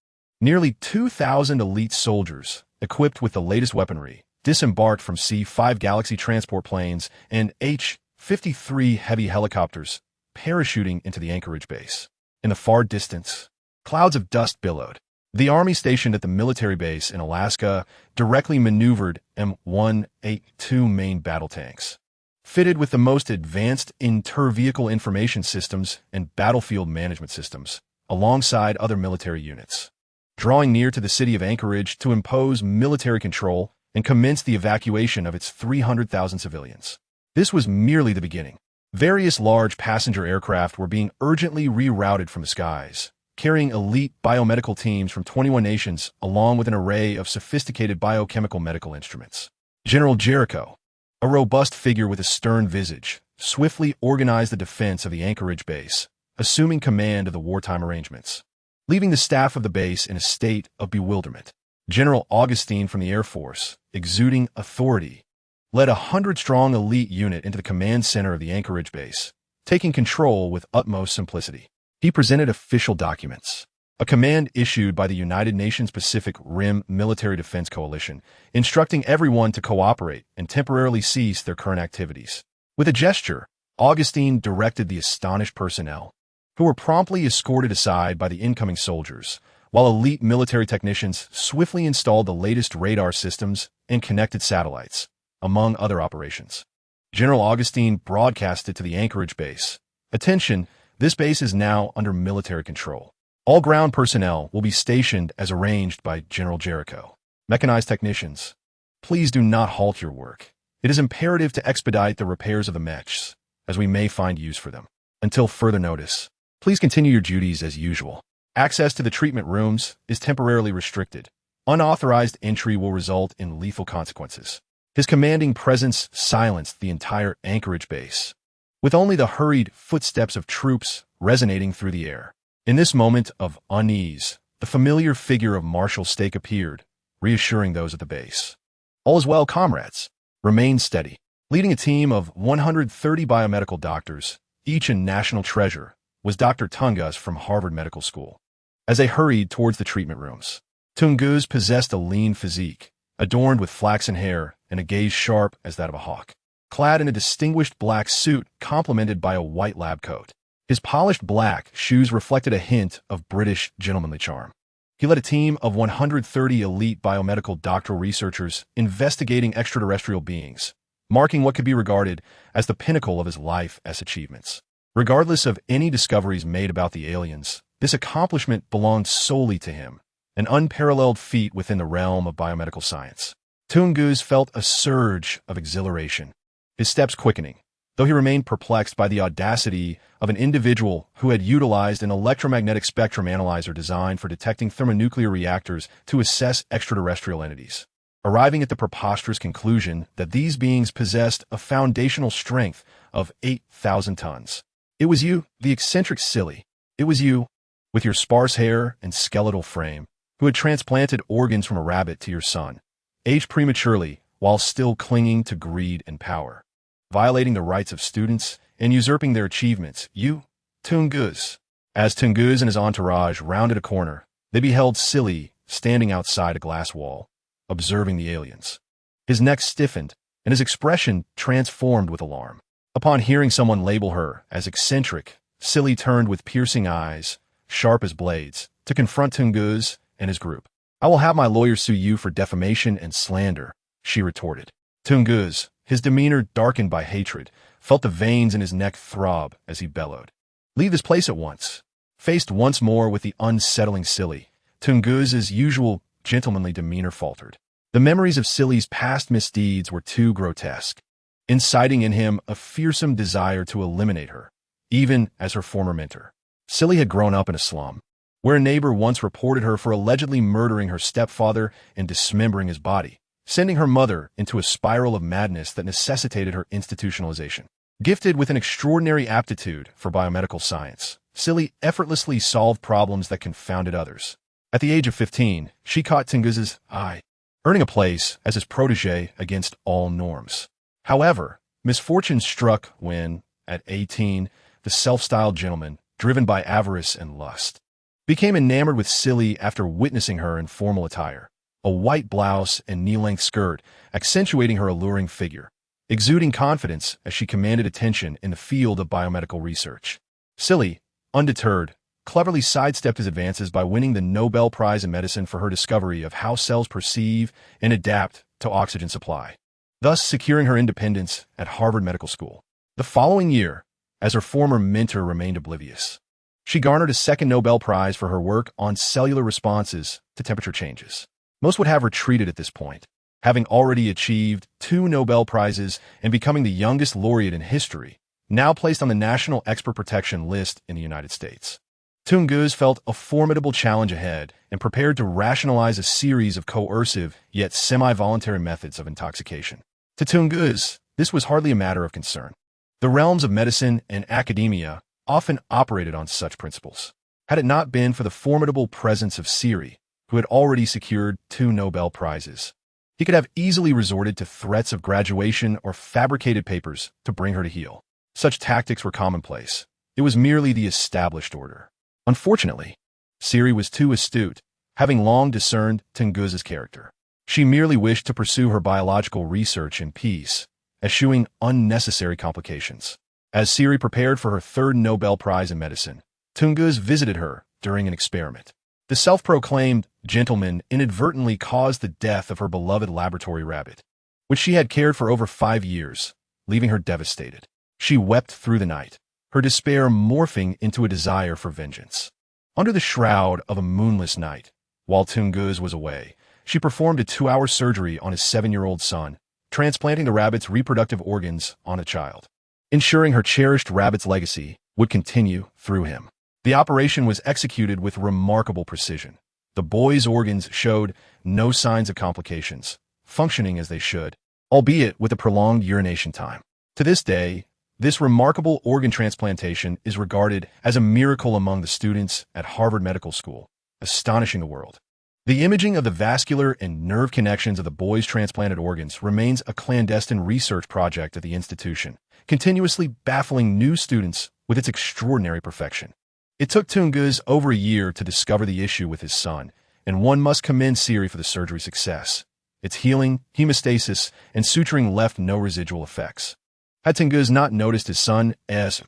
Nearly 2,000 elite soldiers, equipped with the latest weaponry, disembarked from C-5 Galaxy transport planes and H-53 heavy helicopters, parachuting into the Anchorage base. In the far distance, clouds of dust billowed. The Army stationed at the military base in Alaska directly maneuvered M182 main battle tanks, fitted with the most advanced inter-vehicle information systems and battlefield management systems, alongside other military units, drawing near to the city of Anchorage to impose military control and commence the evacuation of its 300,000 civilians. This was merely the beginning. Various large passenger aircraft were being urgently rerouted from the skies, carrying elite biomedical teams from 21 nations along with an array of sophisticated biochemical medical instruments. General Jericho, a robust figure with a stern visage, swiftly organized the defense of the Anchorage base, assuming command of the wartime arrangements, leaving the staff of the base in a state of bewilderment. General Augustine from the Air Force, exuding authority, led a 100-strong elite unit into the command center of the Anchorage base, taking control with utmost simplicity. He presented official documents, a command issued by the United Nations Pacific Rim Military Defense Coalition, instructing everyone to cooperate and temporarily cease their current activities. With a gesture, Augustine directed the astonished personnel, who were promptly escorted aside by the incoming soldiers, while elite military technicians swiftly installed the latest radar systems and connected satellites, among other operations. General Augustine broadcasted to the Anchorage base, "Attention, this base is now under military control. All ground personnel will be stationed as arranged by General Jericho. Mechanized technicians, please do not halt your work. It is imperative to expedite the repairs of the mechs, as we may find use for them. Until further notice, please continue your duties as usual. Access to the treatment rooms is temporarily restricted. Unauthorized entry will result in lethal consequences." His commanding presence silenced the entire Anchorage base, with only the hurried footsteps of troops resonating through the air. In this moment of unease, the familiar figure of Marshal Stake appeared, reassuring those at the base. "All is well, comrades. Remain steady." Leading a team of 130 biomedical doctors, each a national treasure, was Dr. Tungus from Harvard Medical School. As they hurried towards the treatment rooms, Tungus possessed a lean physique, adorned with flaxen hair and a gaze sharp as that of a hawk, clad in a distinguished black suit complemented by a white lab coat. His polished black shoes reflected a hint of British gentlemanly charm. He led a team of 130 elite biomedical doctoral researchers investigating extraterrestrial beings, marking what could be regarded as the pinnacle of his life as achievements. Regardless of any discoveries made about the aliens, this accomplishment belonged solely to him, an unparalleled feat within the realm of biomedical science. Tungus felt a surge of exhilaration, his steps quickening, though he remained perplexed by the audacity of an individual who had utilized an electromagnetic spectrum analyzer designed for detecting thermonuclear reactors to assess extraterrestrial entities, arriving at the preposterous conclusion that these beings possessed a foundational strength of 8,000 tons. It was you, the eccentric silly. It was you, with your sparse hair and skeletal frame, who had transplanted organs from a rabbit to your son, aged prematurely while still clinging to greed and power, violating the rights of students and usurping their achievements. You, Tungus, As Tungus and his entourage rounded a corner, they beheld Silly standing outside a glass wall, observing the aliens. His neck stiffened, and his expression transformed with alarm. Upon hearing someone label her as eccentric, Silly turned with piercing eyes, sharp as blades, to confront Tungus and his group. "I will have my lawyer sue you for defamation and slander," she retorted. Tungus, his demeanor darkened by hatred, felt the veins in his neck throb as he bellowed, "Leave this place at once." Faced once more with the unsettling Silly, Tungus's usual gentlemanly demeanor faltered. The memories of Silly's past misdeeds were too grotesque, inciting in him a fearsome desire to eliminate her, even as her former mentor. Silly had grown up in a slum, where a neighbor once reported her for allegedly murdering her stepfather and dismembering his body, sending her mother into a spiral of madness that necessitated her institutionalization. Gifted with an extraordinary aptitude for biomedical science, Silly effortlessly solved problems that confounded others. At the age of 15, she caught Tungus's eye, earning a place as his protege against all norms. However, misfortune struck when, at 18, the self-styled gentleman, driven by avarice and lust, became enamored with Silly after witnessing her in formal attire, a white blouse and knee-length skirt accentuating her alluring figure, exuding confidence as she commanded attention in the field of biomedical research. Silly, undeterred, cleverly sidestepped his advances by winning the Nobel Prize in Medicine for her discovery of how cells perceive and adapt to oxygen supply, thus securing her independence at Harvard Medical School. The following year, as her former mentor remained oblivious, she garnered a second Nobel Prize for her work on cellular responses to temperature changes. Most would have retreated at this point, having already achieved 2 Nobel Prizes and becoming the youngest laureate in history, now placed on the National Expert Protection List in the United States. Tungus felt a formidable challenge ahead and prepared to rationalize a series of coercive yet semi-voluntary methods of intoxication. To Tungus, this was hardly a matter of concern. The realms of medicine and academia often operated on such principles. Had it not been for the formidable presence of Siri, who had already secured 2 Nobel Prizes, he could have easily resorted to threats of graduation or fabricated papers to bring her to heel. Such tactics were commonplace. It was merely the established order. Unfortunately, Siri was too astute, having long discerned Tungus's character. She merely wished to pursue her biological research in peace, eschewing unnecessary complications. As Siri prepared for her 3rd Nobel Prize in Medicine, Tungus visited her during an experiment. The self-proclaimed gentleman inadvertently caused the death of her beloved laboratory rabbit, which she had cared for over 5 years, leaving her devastated. She wept through the night, her despair morphing into a desire for vengeance. Under the shroud of a moonless night, while Tungus was away, she performed a 2-hour surgery on his 7-year-old son, transplanting the rabbit's reproductive organs on a child, ensuring her cherished rabbit's legacy would continue through him. The operation was executed with remarkable precision. The boy's organs showed no signs of complications, functioning as they should, albeit with a prolonged urination time. To this day, this remarkable organ transplantation is regarded as a miracle among the students at Harvard Medical School, astonishing the world. The imaging of the vascular and nerve connections of the boy's transplanted organs remains a clandestine research project at the institution, continuously baffling new students with its extraordinary perfection. It took Tungus over a year to discover the issue with his son, and one must commend Siri for the surgery's success. Its healing, hemostasis, and suturing left no residual effects. Had Tungus not noticed his son's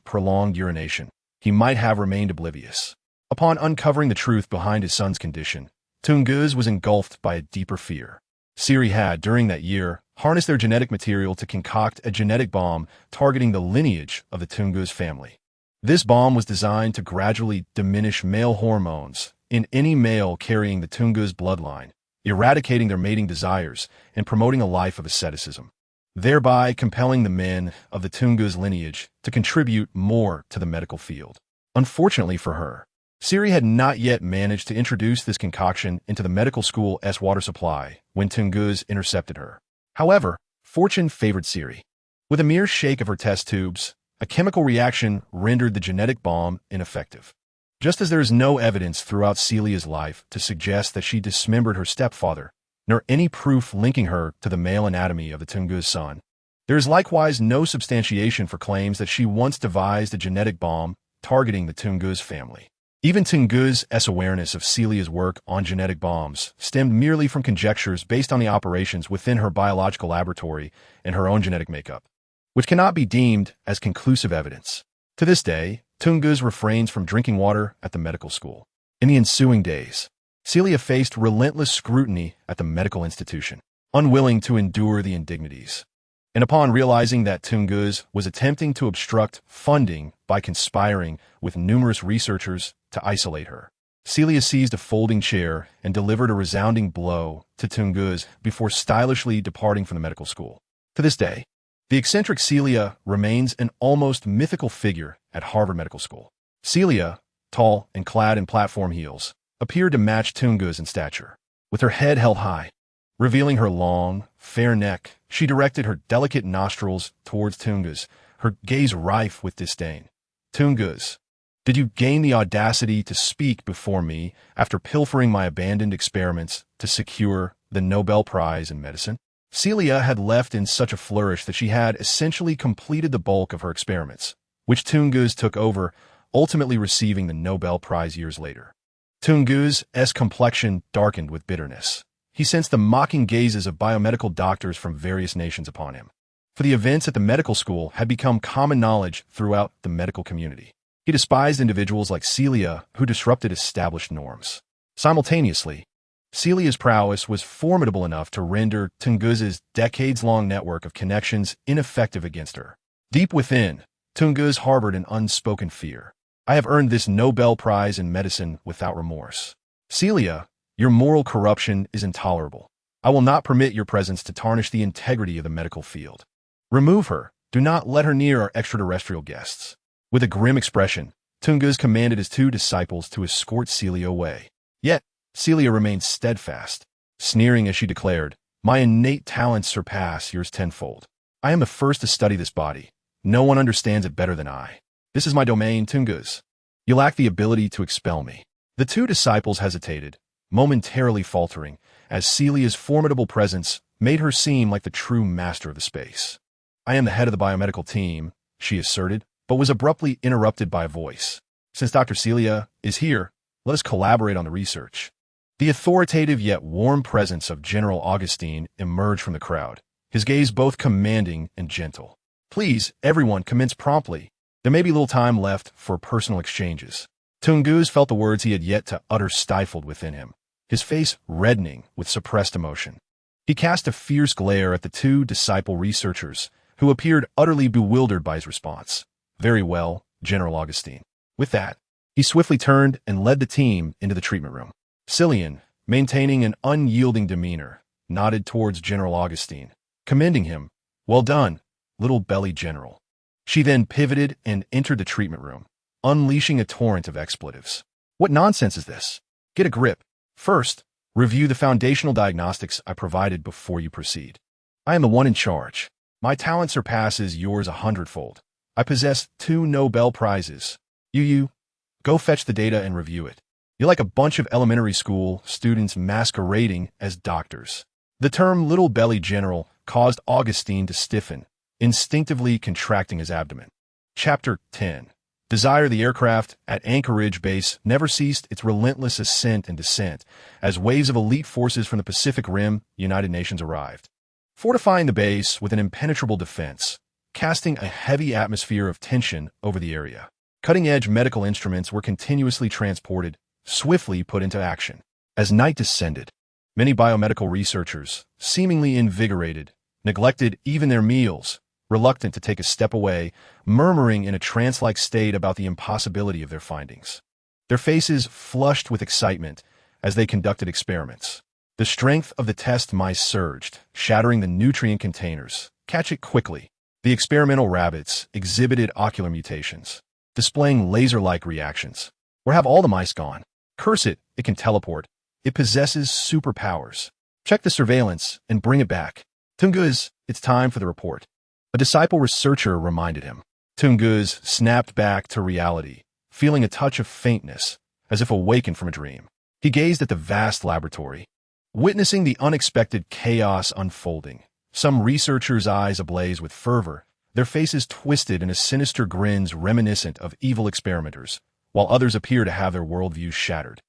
prolonged urination, he might have remained oblivious. Upon uncovering the truth behind his son's condition, Tungus was engulfed by a deeper fear. Siri had, during that year, harnessed their genetic material to concoct a genetic bomb targeting the lineage of the Tungus family. This bomb was designed to gradually diminish male hormones in any male carrying the Tungus bloodline, eradicating their mating desires and promoting a life of asceticism, thereby compelling the men of the Tungus lineage to contribute more to the medical field. Unfortunately for her, Siri had not yet managed to introduce this concoction into the medical school's water supply when Tungus intercepted her. However, fortune favored Siri. With a mere shake of her test tubes, a chemical reaction rendered the genetic bomb ineffective. Just as there is no evidence throughout Celia's life to suggest that she dismembered her stepfather, nor any proof linking her to the male anatomy of the Tungus son, there is likewise no substantiation for claims that she once devised a genetic bomb targeting the Tungus family. Even Tungu's awareness of Celia's work on genetic bombs stemmed merely from conjectures based on the operations within her biological laboratory and her own genetic makeup, which cannot be deemed as conclusive evidence. To this day, Tungus refrains from drinking water at the medical school. In the ensuing days, Celia faced relentless scrutiny at the medical institution, unwilling to endure the indignities. And upon realizing that Tungus was attempting to obstruct funding by conspiring with numerous researchers to isolate her, Celia seized a folding chair and delivered a resounding blow to Tungus before stylishly departing from the medical school. To this day, the eccentric Celia remains an almost mythical figure at Harvard Medical School. Celia, tall and clad in platform heels, appeared to match Tungus in stature. With her head held high, revealing her long, fair neck, she directed her delicate nostrils towards Tungus, her gaze rife with disdain. Tungus, did you gain the audacity to speak before me after pilfering my abandoned experiments to secure the Nobel Prize in Medicine? Celia had left in such a flourish that she had essentially completed the bulk of her experiments, which Tungus took over, ultimately receiving the Nobel Prize years later. Tungus's complexion darkened with bitterness. He sensed the mocking gazes of biomedical doctors from various nations upon him, for the events at the medical school had become common knowledge throughout the medical community. He despised individuals like Celia who disrupted established norms. Simultaneously, Celia's prowess was formidable enough to render Tungus's decades-long network of connections ineffective against her. Deep within, Tungus harbored an unspoken fear. I have earned this Nobel Prize in medicine without remorse. Celia, your moral corruption is intolerable. I will not permit your presence to tarnish the integrity of the medical field. Remove her. Do not let her near our extraterrestrial guests. With a grim expression, Tungus commanded his two disciples to escort Celia away. Yet, Celia remained steadfast, sneering as she declared, "My innate talents surpass yours tenfold. I am the first to study this body. No one understands it better than I. This is my domain, Tungus. You lack the ability to expel me." The two disciples hesitated, momentarily faltering, as Celia's formidable presence made her seem like the true master of the space. "I am the head of the biomedical team," she asserted, but was abruptly interrupted by a voice. "Since Dr. Celia is here, let us collaborate on the research." The authoritative yet warm presence of General Augustine emerged from the crowd, his gaze both commanding and gentle. "Please, everyone, commence promptly. There may be little time left for personal exchanges." Tungus felt the words he had yet to utter stifled within him, his face reddening with suppressed emotion. He cast a fierce glare at the two disciple researchers, who appeared utterly bewildered by his response. "Very well, General Augustine." With that, he swiftly turned and led the team into the treatment room. Cillian, maintaining an unyielding demeanor, nodded towards General Augustine, commending him. "Well done, little belly general." She then pivoted and entered the treatment room, unleashing a torrent of expletives. "What nonsense is this? Get a grip. First, review the foundational diagnostics I provided before you proceed. I am the one in charge. My talent surpasses yours 100-fold. I possess 2 Nobel Prizes. You, go fetch the data and review it. You're like a bunch of elementary school students masquerading as doctors." The term little belly general caused Augustine to stiffen, instinctively contracting his abdomen. Chapter 10. Desire. The aircraft at Anchorage Base never ceased its relentless ascent and descent as waves of elite forces from the Pacific Rim, United Nations arrived, fortifying the base with an impenetrable defense, casting a heavy atmosphere of tension over the area. Cutting-edge medical instruments were continuously transported, swiftly put into action. As night descended, many biomedical researchers, seemingly invigorated, neglected even their meals, reluctant to take a step away, murmuring in a trance-like state about the impossibility of their findings. Their faces flushed with excitement as they conducted experiments. The strength of the test mice surged, shattering the nutrient containers. Catch it quickly. The experimental rabbits exhibited ocular mutations, displaying laser-like reactions. Where have all the mice gone? Curse it, it can teleport. It possesses superpowers. Check the surveillance and bring it back. Tungus, it's time for the report. A disciple researcher reminded him. Tungus snapped back to reality, feeling a touch of faintness, as if awakened from a dream. He gazed at the vast laboratory, witnessing the unexpected chaos unfolding. Some researchers' eyes ablaze with fervor, their faces twisted in a sinister grins reminiscent of evil experimenters, while others appear to have their worldviews shattered.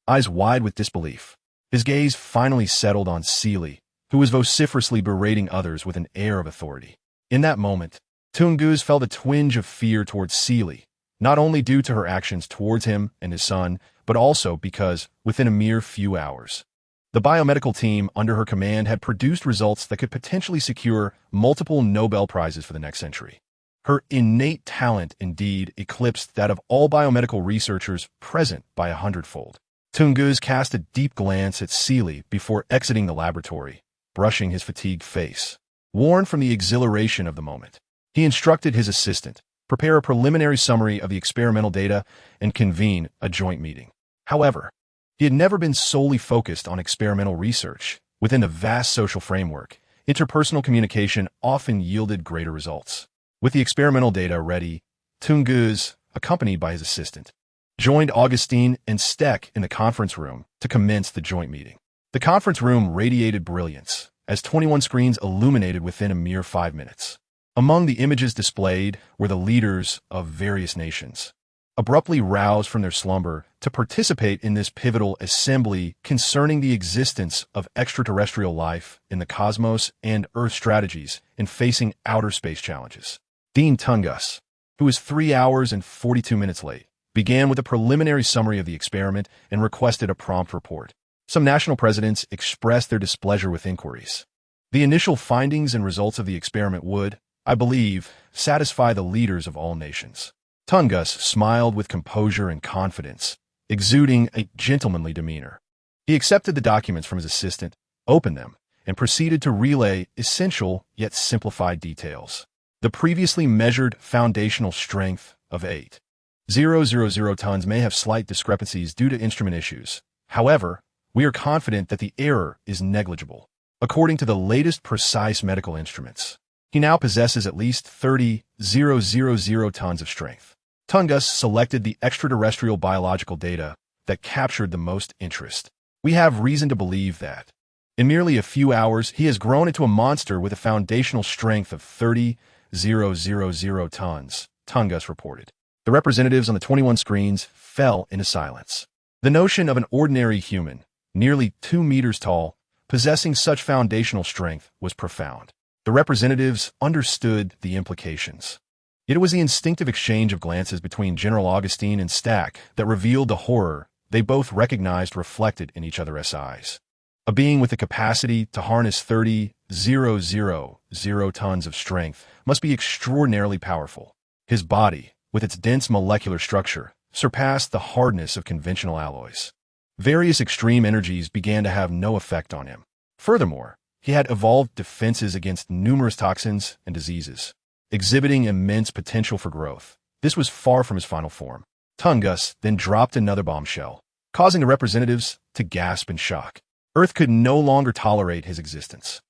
Eyes wide with disbelief, his gaze finally settled on Seely, who was vociferously berating others with an air of authority. In that moment, Tungus felt a twinge of fear towards Seely, not only due to her actions towards him and his son, but also because, within a mere few hours, the biomedical team under her command had produced results that could potentially secure multiple Nobel Prizes for the next century. Her innate talent indeed eclipsed that of all biomedical researchers present by 100-fold. Tungus cast a deep glance at Seely before exiting the laboratory, brushing his fatigued face. Worn from the exhilaration of the moment, he instructed his assistant, prepare a preliminary summary of the experimental data and convene a joint meeting. However, he had never been solely focused on experimental research. Within a vast social framework, interpersonal communication often yielded greater results. With the experimental data ready, Tungus, accompanied by his assistant, joined Augustine and Steck in the conference room to commence the joint meeting. The conference room radiated brilliance, as 21 screens illuminated within a mere 5 minutes. Among the images displayed were the leaders of various nations, abruptly roused from their slumber to participate in this pivotal assembly concerning the existence of extraterrestrial life in the cosmos and Earth strategies in facing outer space challenges. Dean Tungus, who was 3 hours and 42 minutes late, began with a preliminary summary of the experiment and requested a prompt report. Some national presidents expressed their displeasure with inquiries. The initial findings and results of the experiment would, I believe, satisfy the leaders of all nations. Tungus smiled with composure and confidence, exuding a gentlemanly demeanor. He accepted the documents from his assistant, opened them, and proceeded to relay essential yet simplified details. The previously measured foundational strength of 8,000 tons may have slight discrepancies due to instrument issues. However, we are confident that the error is negligible. According to the latest precise medical instruments, he now possesses at least 30,000 tons of strength. Tungus selected the extraterrestrial biological data that captured the most interest. We have reason to believe that, in merely a few hours, he has grown into a monster with a foundational strength of 30,000 tons, Tungus reported. The representatives on the 21 screens fell into silence. The notion of an ordinary human, nearly 2 meters tall, possessing such foundational strength was profound. The representatives understood the implications. It was the instinctive exchange of glances between General Augustine and Stack that revealed the horror they both recognized reflected in each other's eyes. A being with the capacity to harness 30,000 tons of strength must be extraordinarily powerful. His body, with its dense molecular structure, surpassed the hardness of conventional alloys. Various extreme energies began to have no effect on him. Furthermore, he had evolved defenses against numerous toxins and diseases, exhibiting immense potential for growth. This was far from his final form. Tungus then dropped another bombshell, causing the representatives to gasp in shock. Earth could no longer tolerate his existence.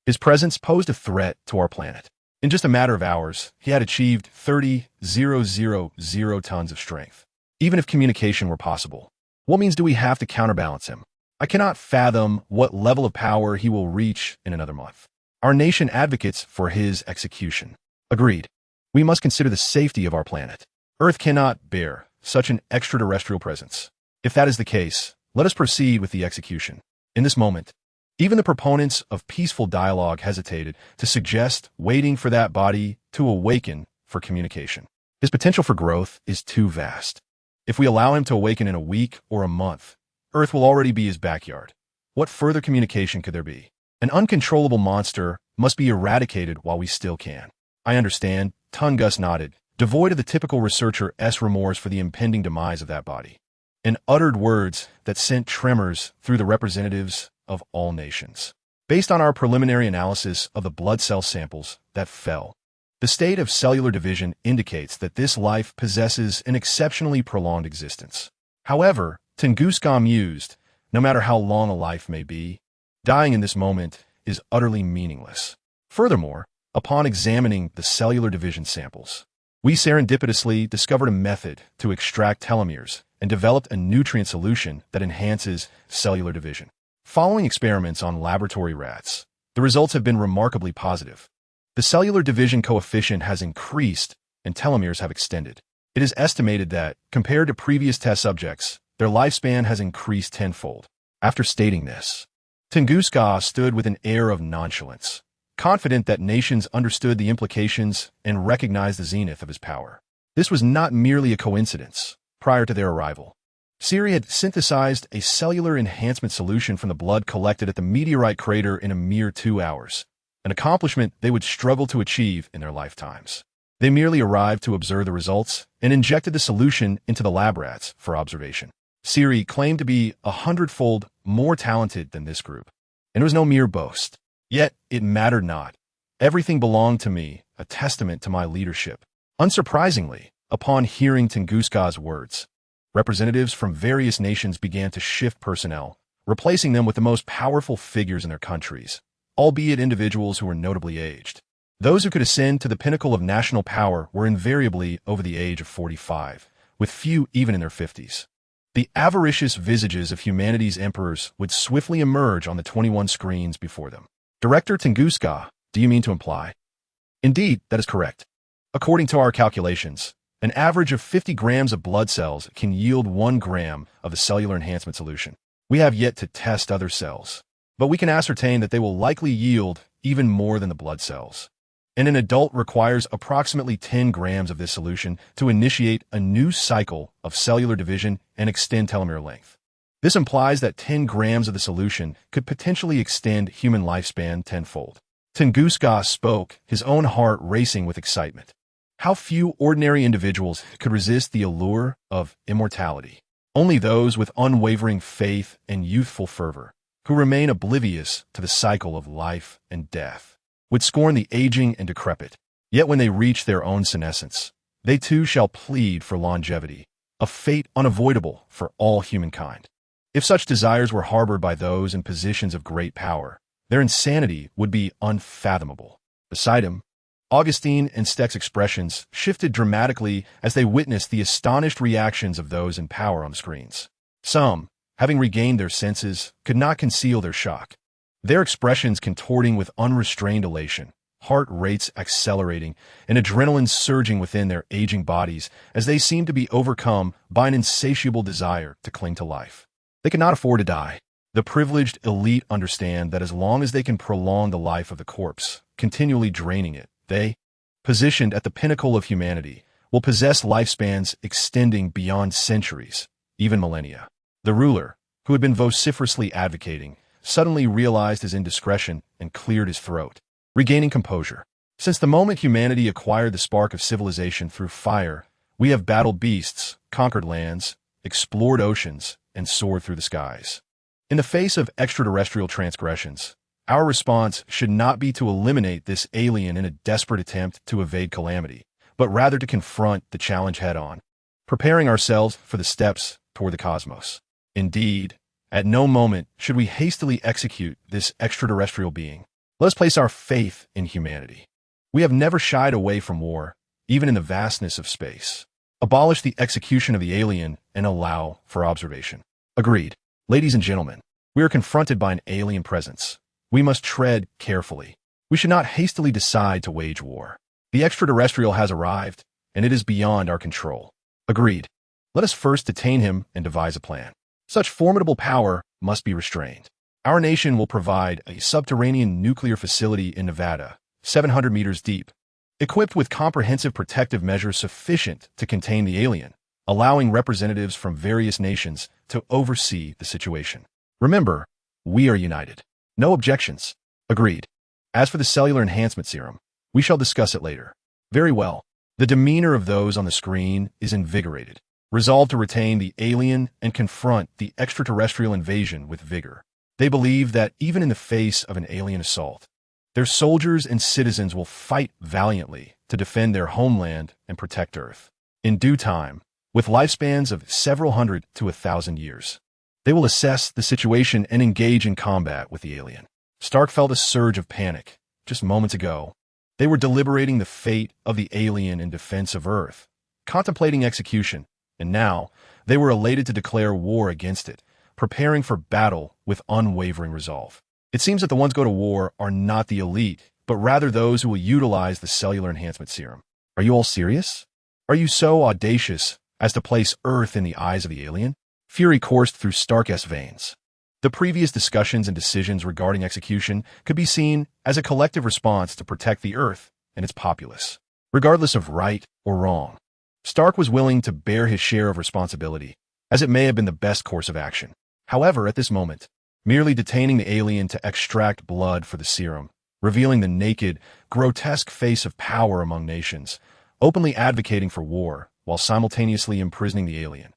His presence posed a threat to our planet. In just a matter of hours, he had achieved 30,000 tons of strength. Even if communication were possible, what means do we have to counterbalance him? I cannot fathom what level of power he will reach in another month. Our nation advocates for his execution. Agreed. We must consider the safety of our planet. Earth cannot bear such an extraterrestrial presence. If that is the case, let us proceed with the execution. In this moment, even the proponents of peaceful dialogue hesitated to suggest waiting for that body to awaken for communication. His potential for growth is too vast. If we allow him to awaken in a week or a month, Earth will already be his backyard. What further communication could there be? An uncontrollable monster must be eradicated while we still can. I understand, Tungus nodded, devoid of the typical researcher's remorse for the impending demise of that body, and uttered words that sent tremors through the representatives of all nations. Based on our preliminary analysis of the blood cell samples that fell, the state of cellular division indicates that this life possesses an exceptionally prolonged existence. However, Tunguska mused, no matter how long a life may be, dying in this moment is utterly meaningless. Furthermore, upon examining the cellular division samples, we serendipitously discovered a method to extract telomeres and developed a nutrient solution that enhances cellular division. Following experiments on laboratory rats, the results have been remarkably positive. The cellular division coefficient has increased and telomeres have extended. It is estimated that, compared to previous test subjects, their lifespan has increased tenfold. After stating this, Tunguska stood with an air of nonchalance, confident that nations understood the implications and recognized the zenith of his power. This was not merely a coincidence. Prior to their arrival, Siri had synthesized a cellular enhancement solution from the blood collected at the meteorite crater in a mere 2 hours, an accomplishment they would struggle to achieve in their lifetimes. They merely arrived to observe the results and injected the solution into the lab rats for observation. Siri claimed to be 100-fold more talented than this group, and it was no mere boast. Yet, it mattered not. Everything belonged to me, a testament to my leadership. Unsurprisingly, upon hearing Tunguska's words, representatives from various nations began to shift personnel, replacing them with the most powerful figures in their countries, albeit individuals who were notably aged. Those who could ascend to the pinnacle of national power were invariably over the age of 45, with few even in their 50s. The avaricious visages of humanity's emperors would swiftly emerge on the 21 screens before them. Director Tunguska, do you mean to imply? Indeed, that is correct. According to our calculations, an average of 50 grams of blood cells can yield 1 gram of the cellular enhancement solution. We have yet to test other cells, but we can ascertain that they will likely yield even more than the blood cells. And an adult requires approximately 10 grams of this solution to initiate a new cycle of cellular division and extend telomere length. This implies that 10 grams of the solution could potentially extend human lifespan tenfold. Tunguska spoke, his own heart racing with excitement. How few ordinary individuals could resist the allure of immortality. Only those with unwavering faith and youthful fervor, who remain oblivious to the cycle of life and death, would scorn the aging and decrepit. Yet when they reach their own senescence, they too shall plead for longevity, a fate unavoidable for all humankind. If such desires were harbored by those in positions of great power, their insanity would be unfathomable. Beside him, Augustine and Steck's expressions shifted dramatically as they witnessed the astonished reactions of those in power on the screens. Some, having regained their senses, could not conceal their shock, their expressions contorting with unrestrained elation, heart rates accelerating, and adrenaline surging within their aging bodies as they seemed to be overcome by an insatiable desire to cling to life. They cannot afford to die. The privileged elite understand that as long as they can prolong the life of the corpse, continually draining it, they, positioned at the pinnacle of humanity, will possess lifespans extending beyond centuries, even millennia. The ruler, who had been vociferously advocating, suddenly realized his indiscretion and cleared his throat, regaining composure. Since the moment humanity acquired the spark of civilization through fire, we have battled beasts, conquered lands, explored oceans, and soared through the skies. In the face of extraterrestrial transgressions, our response should not be to eliminate this alien in a desperate attempt to evade calamity, but rather to confront the challenge head-on, preparing ourselves for the steps toward the cosmos. Indeed, at no moment should we hastily execute this extraterrestrial being. Let us place our faith in humanity. We have never shied away from war, even in the vastness of space. Abolish the execution of the alien and allow for observation. Agreed. Ladies and gentlemen, we are confronted by an alien presence. We must tread carefully. We should not hastily decide to wage war. The extraterrestrial has arrived, and it is beyond our control. Agreed. Let us first detain him and devise a plan. Such formidable power must be restrained. Our nation will provide a subterranean nuclear facility in Nevada, 700 meters deep, equipped with comprehensive protective measures sufficient to contain the alien, allowing representatives from various nations to oversee the situation. Remember, we are united. No objections. Agreed. As for the cellular enhancement serum, we shall discuss it later. Very well. The demeanor of those on the screen is invigorated, resolved to retain the alien and confront the extraterrestrial invasion with vigor. They believe that even in the face of an alien assault, their soldiers and citizens will fight valiantly to defend their homeland and protect Earth. In due time, with lifespans of several hundred to 1,000 years, they will assess the situation and engage in combat with the alien. Stark felt a surge of panic. Just moments ago, they were deliberating the fate of the alien in defense of Earth, contemplating execution, and now they were elated to declare war against it, preparing for battle with unwavering resolve. It seems that the ones go to war are not the elite, but rather those who will utilize the cellular enhancement serum. Are you all serious? Are you so audacious as to place Earth in the eyes of the alien? Fury coursed through Stark's veins. The previous discussions and decisions regarding execution could be seen as a collective response to protect the Earth and its populace. Regardless of right or wrong, Stark was willing to bear his share of responsibility, as it may have been the best course of action. However, at this moment, merely detaining the alien to extract blood for the serum, revealing the naked, grotesque face of power among nations, openly advocating for war while simultaneously imprisoning the alien.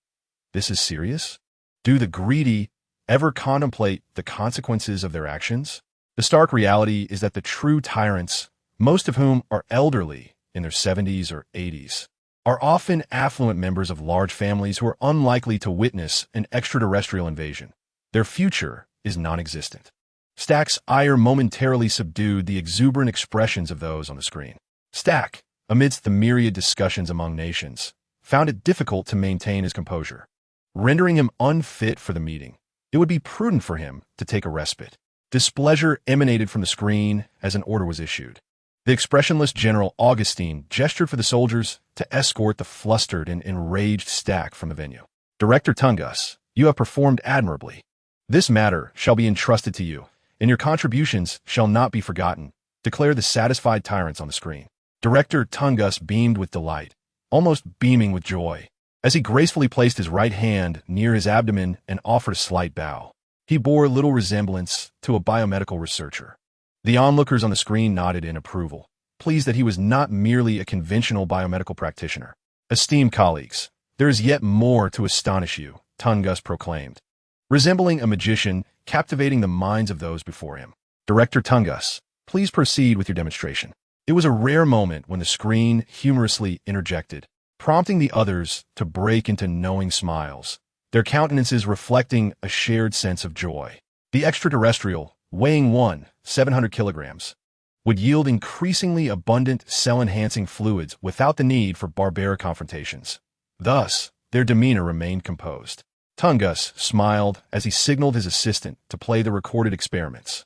This is serious? Do the greedy ever contemplate the consequences of their actions? The stark reality is that the true tyrants, most of whom are elderly in their 70s or 80s, are often affluent members of large families who are unlikely to witness an extraterrestrial invasion. Their future is non-existent. Stack's ire momentarily subdued the exuberant expressions of those on the screen. Stack, amidst the myriad discussions among nations, found it difficult to maintain his composure, rendering him unfit for the meeting. It would be prudent for him to take a respite. Displeasure emanated from the screen as an order was issued. The expressionless General Augustine gestured for the soldiers to escort the flustered and enraged Stack from the venue. Director Tungus, you have performed admirably. This matter shall be entrusted to you, and your contributions shall not be forgotten, declared the satisfied tyrants on the screen. Director Tungus beamed with delight, almost beaming with joy, as he gracefully placed his right hand near his abdomen and offered a slight bow. He bore little resemblance to a biomedical researcher. The onlookers on the screen nodded in approval, pleased that he was not merely a conventional biomedical practitioner. Esteemed colleagues, there is yet more to astonish you, Tungus proclaimed, resembling a magician captivating the minds of those before him. Director Tungus, please proceed with your demonstration. It was a rare moment when the screen humorously interjected, prompting the others to break into knowing smiles, their countenances reflecting a shared sense of joy. The extraterrestrial, weighing 700 kilograms, would yield increasingly abundant cell-enhancing fluids without the need for barbaric confrontations. Thus, their demeanor remained composed. Tungus smiled as he signaled his assistant to play the recorded experiments.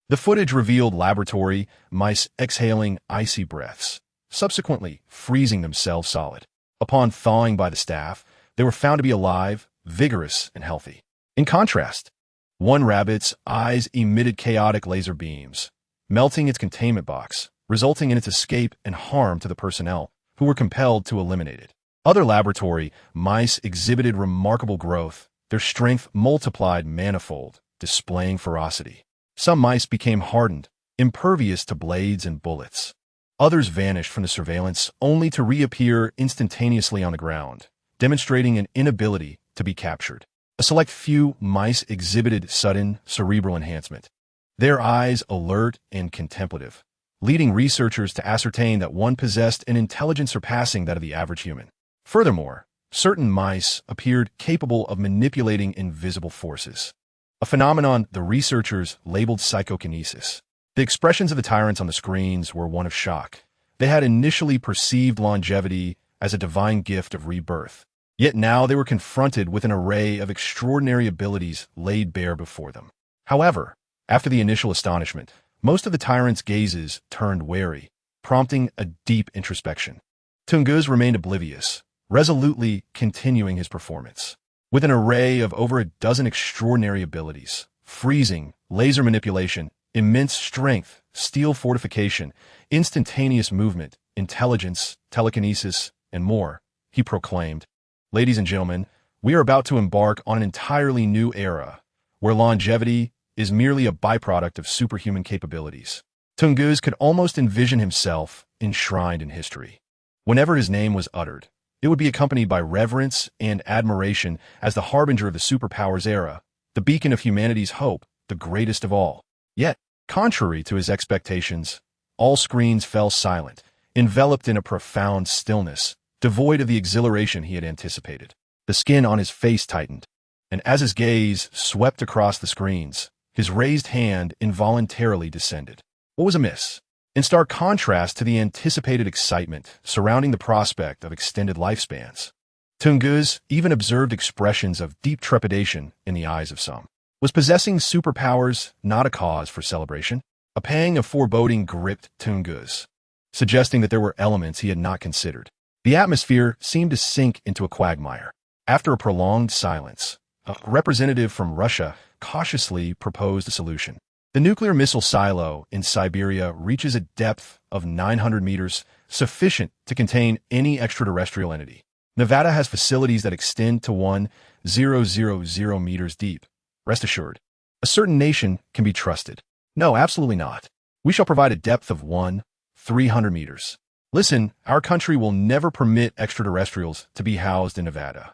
The footage revealed laboratory mice exhaling icy breaths, subsequently freezing themselves solid. Upon thawing by the staff, they were found to be alive, vigorous, and healthy. In contrast, one rabbit's eyes emitted chaotic laser beams, melting its containment box, resulting in its escape and harm to the personnel, who were compelled to eliminate it. Other laboratory mice exhibited remarkable growth, their strength multiplied manifold, displaying ferocity. Some mice became hardened, impervious to blades and bullets. Others vanished from the surveillance only to reappear instantaneously on the ground, demonstrating an inability to be captured. A select few mice exhibited sudden cerebral enhancement, their eyes alert and contemplative, leading researchers to ascertain that one possessed an intelligence surpassing that of the average human. Furthermore, certain mice appeared capable of manipulating invisible forces, a phenomenon the researchers labeled psychokinesis. The expressions of the tyrants on the screens were one of shock. They had initially perceived longevity as a divine gift of rebirth, yet now they were confronted with an array of extraordinary abilities laid bare before them. However, after the initial astonishment, most of the tyrants' gazes turned wary, prompting a deep introspection. Tungus remained oblivious, resolutely continuing his performance. With an array of over a dozen extraordinary abilities, freezing, laser manipulation, immense strength, steel fortification, instantaneous movement, intelligence, telekinesis, and more, he proclaimed, "Ladies and gentlemen, we are about to embark on an entirely new era, where longevity is merely a byproduct of superhuman capabilities." Tungus could almost envision himself enshrined in history. Whenever his name was uttered, it would be accompanied by reverence and admiration as the harbinger of the superpowers era, the beacon of humanity's hope, the greatest of all. Yet, contrary to his expectations, all screens fell silent, enveloped in a profound stillness, devoid of the exhilaration he had anticipated. The skin on his face tightened, and as his gaze swept across the screens, his raised hand involuntarily descended. What was amiss? In stark contrast to the anticipated excitement surrounding the prospect of extended lifespans, Tungus even observed expressions of deep trepidation in the eyes of some. Was possessing superpowers not a cause for celebration? A pang of foreboding gripped Tungus, suggesting that there were elements he had not considered. The atmosphere seemed to sink into a quagmire. After a prolonged silence, a representative from Russia cautiously proposed a solution. The nuclear missile silo in Siberia reaches a depth of 900 meters, sufficient to contain any extraterrestrial entity. Nevada has facilities that extend to 1,000 meters deep. Rest assured, a certain nation can be trusted. No, absolutely not. We shall provide a depth of 300 meters. Listen, our country will never permit extraterrestrials to be housed in Nevada.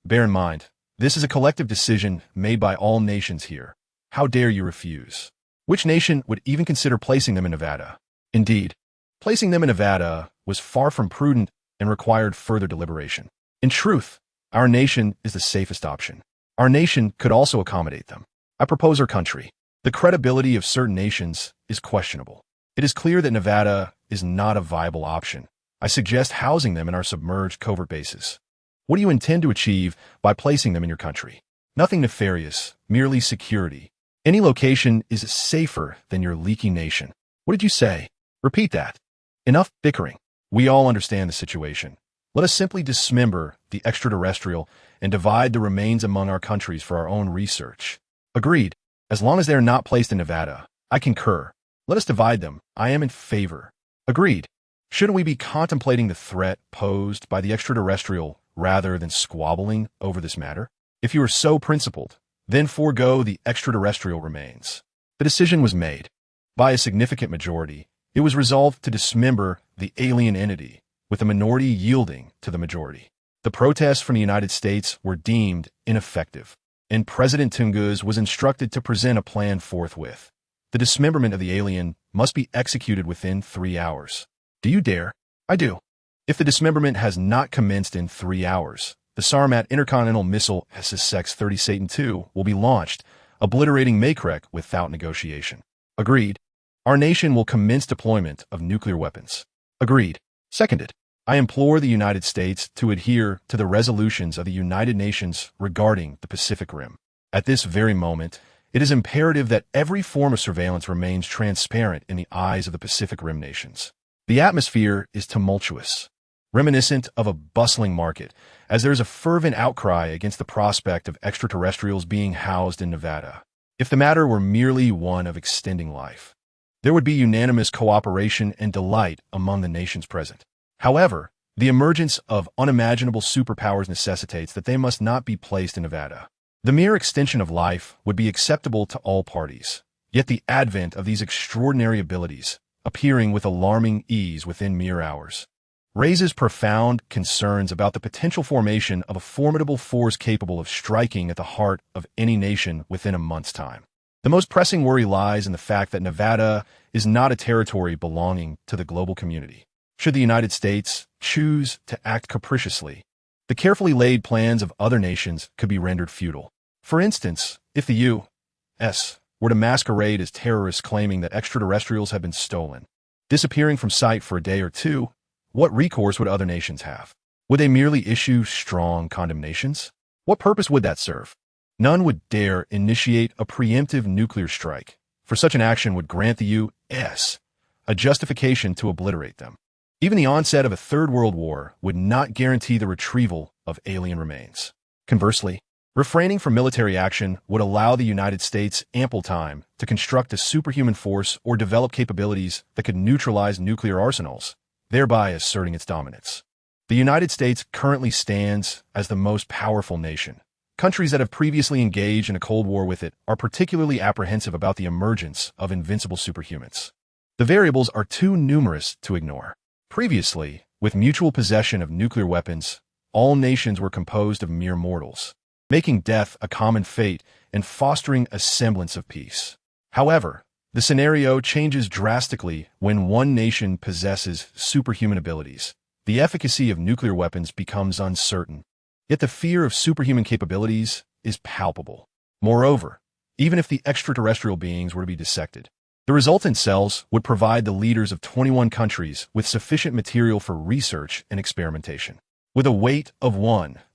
Bear in mind, this is a collective decision made by all nations here. How dare you refuse? Which nation would even consider placing them in Nevada? Indeed, placing them in Nevada was far from prudent and required further deliberation. In truth, our nation is the safest option. Our nation could also accommodate them. I propose our country. The credibility of certain nations is questionable. It is clear that Nevada is not a viable option. I suggest housing them in our submerged covert bases. What do you intend to achieve by placing them in your country? Nothing nefarious, merely security. Any location is safer than your leaky nation. What did you say? Repeat that. Enough bickering. We all understand the situation. Let us simply dismember the extraterrestrial and divide the remains among our countries for our own research. Agreed. As long as they are not placed in Nevada, I concur. Let us divide them. I am in favor. Agreed. Shouldn't we be contemplating the threat posed by the extraterrestrial rather than squabbling over this matter? If you are so principled, then forego the extraterrestrial remains. The decision was made. By a significant majority, it was resolved to dismember the alien entity, with the minority yielding to the majority. The protests from the United States were deemed ineffective, and President Tungus was instructed to present a plan forthwith. The dismemberment of the alien must be executed within 3 hours. Do you dare? I do. If the dismemberment has not commenced in 3 hours, the Sarmat intercontinental missile SSX-30 Satan II will be launched, obliterating Makrek without negotiation. Agreed. Our nation will commence deployment of nuclear weapons. Agreed. Seconded. I implore the United States to adhere to the resolutions of the United Nations regarding the Pacific Rim. At this very moment, it is imperative that every form of surveillance remains transparent in the eyes of the Pacific Rim nations. The atmosphere is tumultuous, reminiscent of a bustling market, as there is a fervent outcry against the prospect of extraterrestrials being housed in Nevada. If the matter were merely one of extending life, there would be unanimous cooperation and delight among the nations present. However, the emergence of unimaginable superpowers necessitates that they must not be placed in Nevada. The mere extension of life would be acceptable to all parties, yet the advent of these extraordinary abilities, appearing with alarming ease within mere hours, raises profound concerns about the potential formation of a formidable force capable of striking at the heart of any nation within a month's time. The most pressing worry lies in the fact that Nevada is not a territory belonging to the global community. Should the United States choose to act capriciously, the carefully laid plans of other nations could be rendered futile. For instance, if the U.S. were to masquerade as terrorists claiming that extraterrestrials have been stolen, disappearing from sight for a day or two, what recourse would other nations have? Would they merely issue strong condemnations? What purpose would that serve? None would dare initiate a preemptive nuclear strike, for such an action would grant the U.S. a justification to obliterate them. Even the onset of a Third World War would not guarantee the retrieval of alien remains. Conversely, refraining from military action would allow the United States ample time to construct a superhuman force or develop capabilities that could neutralize nuclear arsenals, thereby asserting its dominance. The United States currently stands as the most powerful nation. Countries that have previously engaged in a Cold War with it are particularly apprehensive about the emergence of invincible superhumans. The variables are too numerous to ignore. Previously, with mutual possession of nuclear weapons, all nations were composed of mere mortals, making death a common fate and fostering a semblance of peace. However, the scenario changes drastically when one nation possesses superhuman abilities. The efficacy of nuclear weapons becomes uncertain, yet the fear of superhuman capabilities is palpable. Moreover, even if the extraterrestrial beings were to be dissected, the resultant cells would provide the leaders of 21 countries with sufficient material for research and experimentation. With a weight of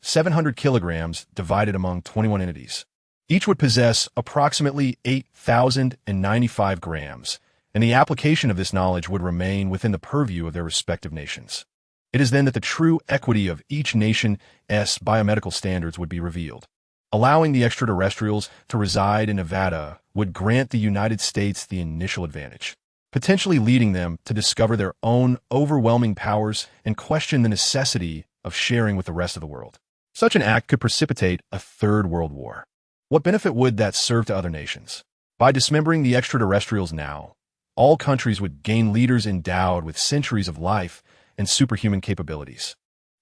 700 kilograms divided among 21 entities, each would possess approximately 8,095 grams, and the application of this knowledge would remain within the purview of their respective nations. It is then that the true equity of each nation's biomedical standards would be revealed. Allowing the extraterrestrials to reside in Nevada would grant the United States the initial advantage, potentially leading them to discover their own overwhelming powers and question the necessity of sharing with the rest of the world. Such an act could precipitate a third world war. What benefit would that serve to other nations? By dismembering the extraterrestrials now, all countries would gain leaders endowed with centuries of life and superhuman capabilities.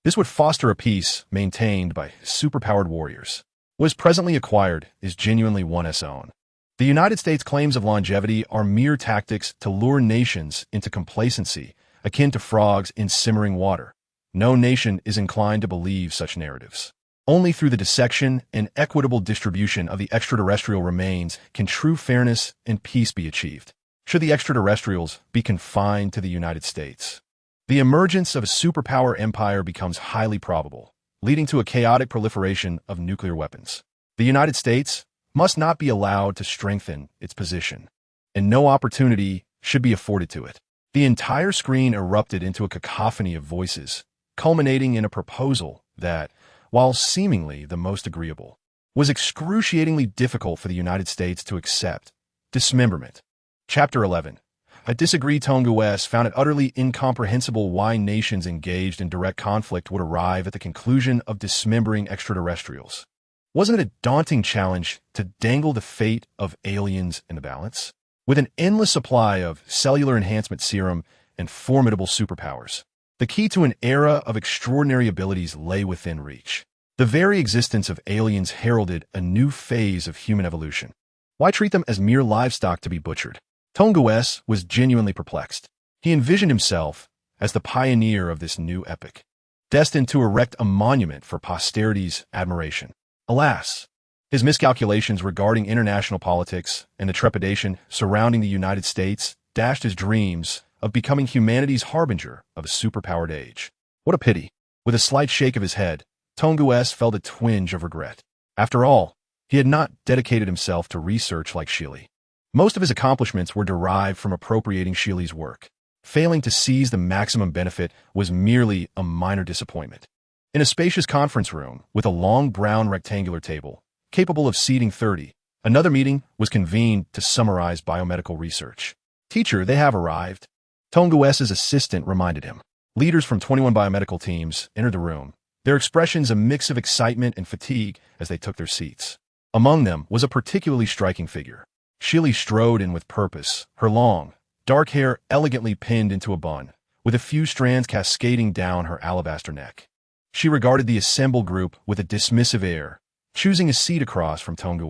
This would foster a peace maintained by superpowered warriors. What is presently acquired is genuinely one's own. The United States' claims of longevity are mere tactics to lure nations into complacency, akin to frogs in simmering water. No nation is inclined to believe such narratives. Only through the dissection and equitable distribution of the extraterrestrial remains can true fairness and peace be achieved. Should the extraterrestrials be confined to the United States, the emergence of a superpower empire becomes highly probable, leading to a chaotic proliferation of nuclear weapons. The United States must not be allowed to strengthen its position, and no opportunity should be afforded to it. The entire screen erupted into a cacophony of voices, culminating in a proposal that, while seemingly the most agreeable, was excruciatingly difficult for the United States to accept: dismemberment. Chapter 11. I disagree. Tonga found it utterly incomprehensible why nations engaged in direct conflict would arrive at the conclusion of dismembering extraterrestrials. Wasn't it a daunting challenge to dangle the fate of aliens in the balance? With an endless supply of cellular enhancement serum and formidable superpowers, the key to an era of extraordinary abilities lay within reach. The very existence of aliens heralded a new phase of human evolution. Why treat them as mere livestock to be butchered? Tonga was genuinely perplexed. He envisioned himself as the pioneer of this new epoch, destined to erect a monument for posterity's admiration. Alas, his miscalculations regarding international politics and the trepidation surrounding the United States dashed his dreams of becoming humanity's harbinger of a superpowered age. What a pity. With a slight shake of his head, Tonga felt a twinge of regret. After all, he had not dedicated himself to research like Sheely. Most of his accomplishments were derived from appropriating Sheely's work. Failing to seize the maximum benefit was merely a minor disappointment. In a spacious conference room with a long brown rectangular table, capable of seating 30, another meeting was convened to summarize biomedical research. Teacher, they have arrived. Tonga's assistant reminded him. Leaders from 21 biomedical teams entered the room, their expressions a mix of excitement and fatigue as they took their seats. Among them was a particularly striking figure. Sheely strode in with purpose, her long, dark hair elegantly pinned into a bun, with a few strands cascading down her alabaster neck. She regarded the assembled group with a dismissive air, choosing a seat across from Tonga,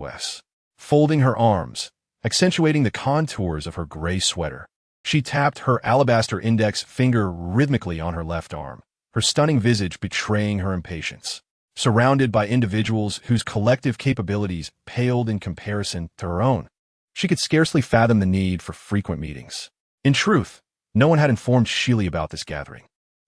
folding her arms, accentuating the contours of her gray sweater. She tapped her alabaster index finger rhythmically on her left arm, her stunning visage betraying her impatience. Surrounded by individuals whose collective capabilities paled in comparison to her own, she could scarcely fathom the need for frequent meetings. In truth, no one had informed Sheely about this gathering.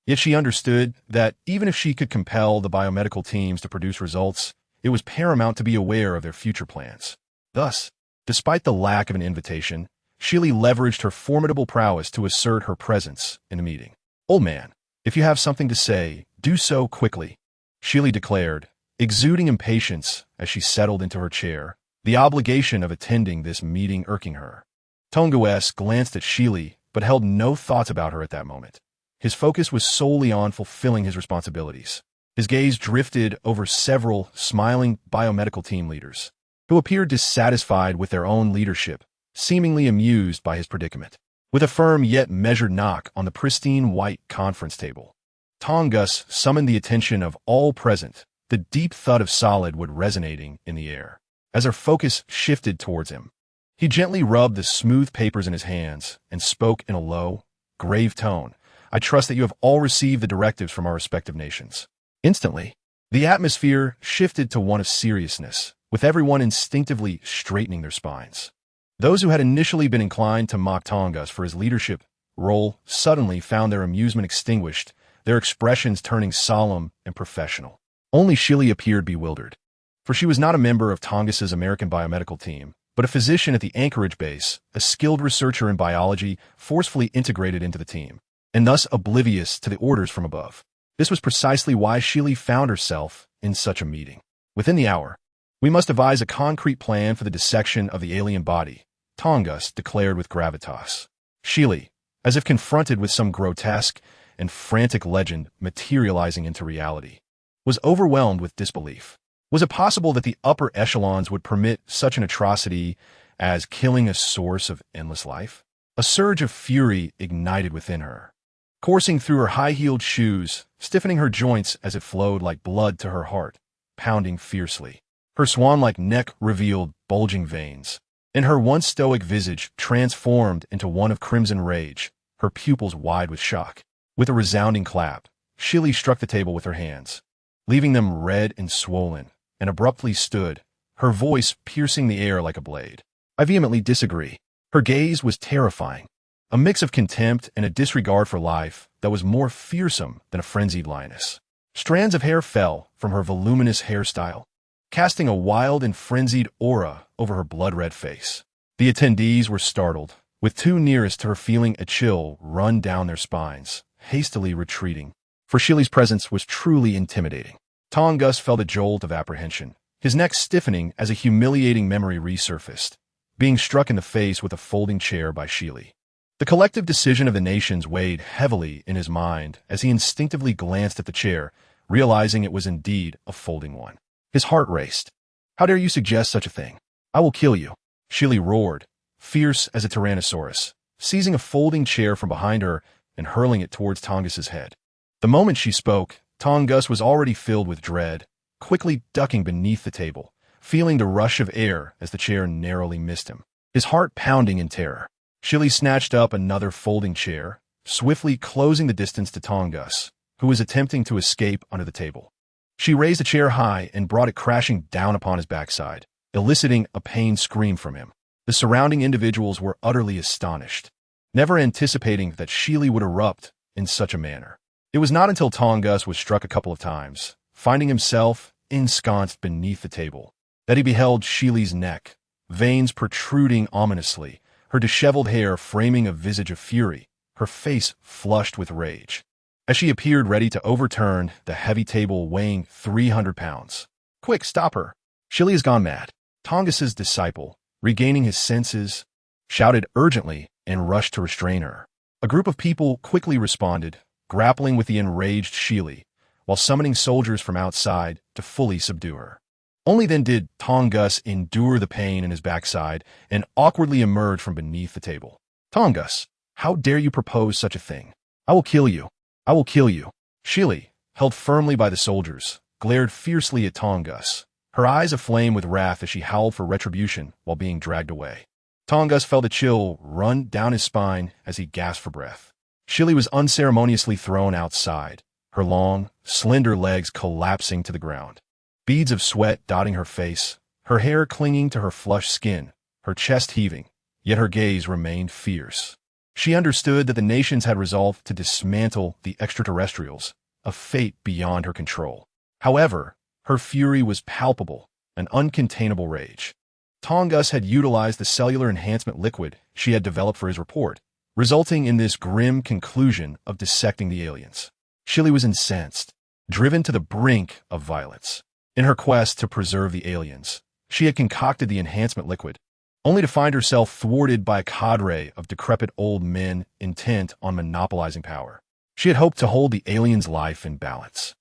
Yet she understood that even if she could compel the biomedical teams to produce results, it was paramount to be aware of their future plans. Thus, despite the lack of an invitation, Sheely leveraged her formidable prowess to assert her presence in the meeting. "Old man, if you have something to say, do so quickly," Sheely declared, exuding impatience as she settled into her chair, the obligation of attending this meeting irking her. Tonga glanced at Sheely, but held no thoughts about her at that moment. His focus was solely on fulfilling his responsibilities. His gaze drifted over several smiling biomedical team leaders, who appeared dissatisfied with their own leadership, seemingly amused by his predicament. With a firm yet measured knock on the pristine white conference table, Tongus summoned the attention of all present, the deep thud of solid wood resonating in the air. As her focus shifted towards him, he gently rubbed the smooth papers in his hands and spoke in a low, grave tone. "I trust that you have all received the directives from our respective nations." Instantly, the atmosphere shifted to one of seriousness, with everyone instinctively straightening their spines. Those who had initially been inclined to mock Tongas for his leadership role suddenly found their amusement extinguished, their expressions turning solemn and professional. Only Sheely appeared bewildered, for she was not a member of Tongas's American biomedical team, but a physician at the Anchorage base, a skilled researcher in biology forcefully integrated into the team. and thus oblivious to the orders from above. This was precisely why Sheely found herself in such a meeting. Within the hour, we must devise a concrete plan for the dissection of the alien body, Tongus declared with gravitas. Sheely, as if confronted with some grotesque and frantic legend materializing into reality, was overwhelmed with disbelief. Was it possible that the upper echelons would permit such an atrocity as killing a source of endless life? A surge of fury ignited within her, coursing through her high-heeled shoes, stiffening her joints as it flowed like blood to her heart, pounding fiercely. Her swan-like neck revealed bulging veins, and her once stoic visage transformed into one of crimson rage, her pupils wide with shock. With a resounding clap, Sheely struck the table with her hands, leaving them red and swollen, and abruptly stood, her voice piercing the air like a blade. I vehemently disagree. Her gaze was terrifying, a mix of contempt and a disregard for life that was more fearsome than a frenzied lioness. Strands of hair fell from her voluminous hairstyle, casting a wild and frenzied aura over her blood-red face. The attendees were startled, with two nearest to her feeling a chill run down their spines, hastily retreating, for Sheely's presence was truly intimidating. Tongus felt a jolt of apprehension, his neck stiffening as a humiliating memory resurfaced, being struck in the face with a folding chair by Sheely. The collective decision of the nations weighed heavily in his mind as he instinctively glanced at the chair, realizing it was indeed a folding one. His heart raced. How dare you suggest such a thing? I will kill you. Sheely roared, fierce as a tyrannosaurus, seizing a folding chair from behind her and hurling it towards Tongus's head. The moment she spoke, Tongus was already filled with dread, quickly ducking beneath the table, feeling the rush of air as the chair narrowly missed him, his heart pounding in terror. Sheely snatched up another folding chair, swiftly closing the distance to Tongus, who was attempting to escape under the table. She raised the chair high and brought it crashing down upon his backside, eliciting a pained scream from him. The surrounding individuals were utterly astonished, never anticipating that Sheely would erupt in such a manner. It was not until Tongus was struck a couple of times, finding himself ensconced beneath the table, that he beheld Sheely's neck, veins protruding ominously, her disheveled hair framing a visage of fury, her face flushed with rage, as she appeared ready to overturn the heavy table weighing 300 pounds. Quick, stop her! Sheely has gone mad. Tongus's disciple, regaining his senses, shouted urgently and rushed to restrain her. A group of people quickly responded, grappling with the enraged Sheely, while summoning soldiers from outside to fully subdue her. Only then did Tongus endure the pain in his backside and awkwardly emerge from beneath the table. Tongus, how dare you propose such a thing? I will kill you. I will kill you. Sheely, held firmly by the soldiers, glared fiercely at Tongus, her eyes aflame with wrath as she howled for retribution while being dragged away. Tongus felt a chill run down his spine as he gasped for breath. Sheely was unceremoniously thrown outside, her long, slender legs collapsing to the ground. Beads of sweat dotting her face, her hair clinging to her flushed skin, her chest heaving, yet her gaze remained fierce. She understood that the nations had resolved to dismantle the extraterrestrials, a fate beyond her control. However, her fury was palpable, an uncontainable rage. Tongus had utilized the cellular enhancement liquid she had developed for his report, resulting in this grim conclusion of dissecting the aliens. Sheely was incensed, driven to the brink of violence. In her quest to preserve the aliens, she had concocted the enhancement liquid, only to find herself thwarted by a cadre of decrepit old men intent on monopolizing power. She had hoped to hold the aliens' life in balance,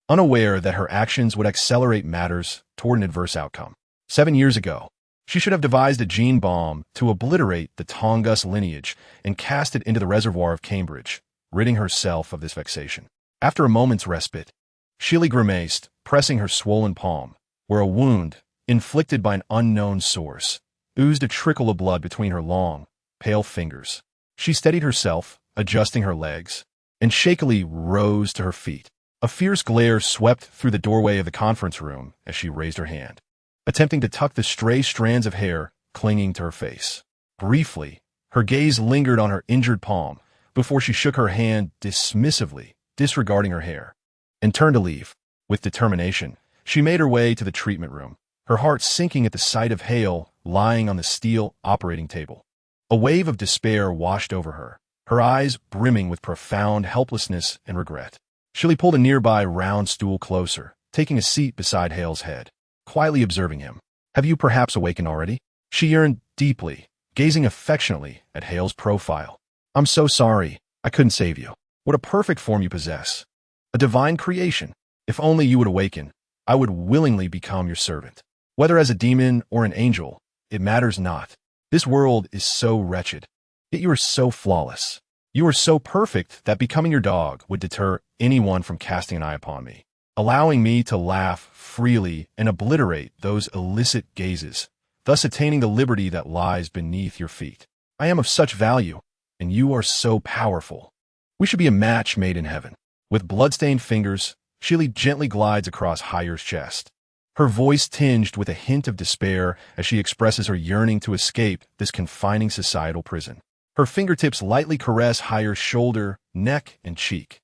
unaware that her actions would accelerate matters toward an adverse outcome. 7 years ago, she should have devised a gene bomb to obliterate the Tongus lineage and cast it into the reservoir of Cambridge, ridding herself of this vexation. After a moment's respite, Sheely grimaced, pressing her swollen palm, where a wound, inflicted by an unknown source, oozed a trickle of blood between her long, pale fingers. She steadied herself, adjusting her legs, and shakily rose to her feet. A fierce glare swept through the doorway of the conference room as she raised her hand, attempting to tuck the stray strands of hair clinging to her face. Briefly, her gaze lingered on her injured palm before she shook her hand dismissively, disregarding her hair, and turned to leave. With determination, she made her way to the treatment room, her heart sinking at the sight of Hale lying on the steel operating table. A wave of despair washed over her, her eyes brimming with profound helplessness and regret. Shilly pulled a nearby round stool closer, taking a seat beside Hale's head, quietly observing him. "Have you perhaps awakened already?" She yearned deeply, gazing affectionately at Hale's profile. "I'm so sorry. I couldn't save you. What a perfect form you possess. A divine creation. If only you would awaken, I would willingly become your servant. Whether as a demon or an angel, it matters not. This world is so wretched. Yet you are so flawless. You are so perfect that becoming your dog would deter anyone from casting an eye upon me, allowing me to laugh freely and obliterate those illicit gazes, thus attaining the liberty that lies beneath your feet. I am of such value, and you are so powerful. We should be a match made in heaven." With bloodstained fingers, Shilly gently glides across Hyer's chest, her voice tinged with a hint of despair as she expresses her yearning to escape this confining societal prison. Her fingertips lightly caress Hyer's shoulder, neck, and cheek,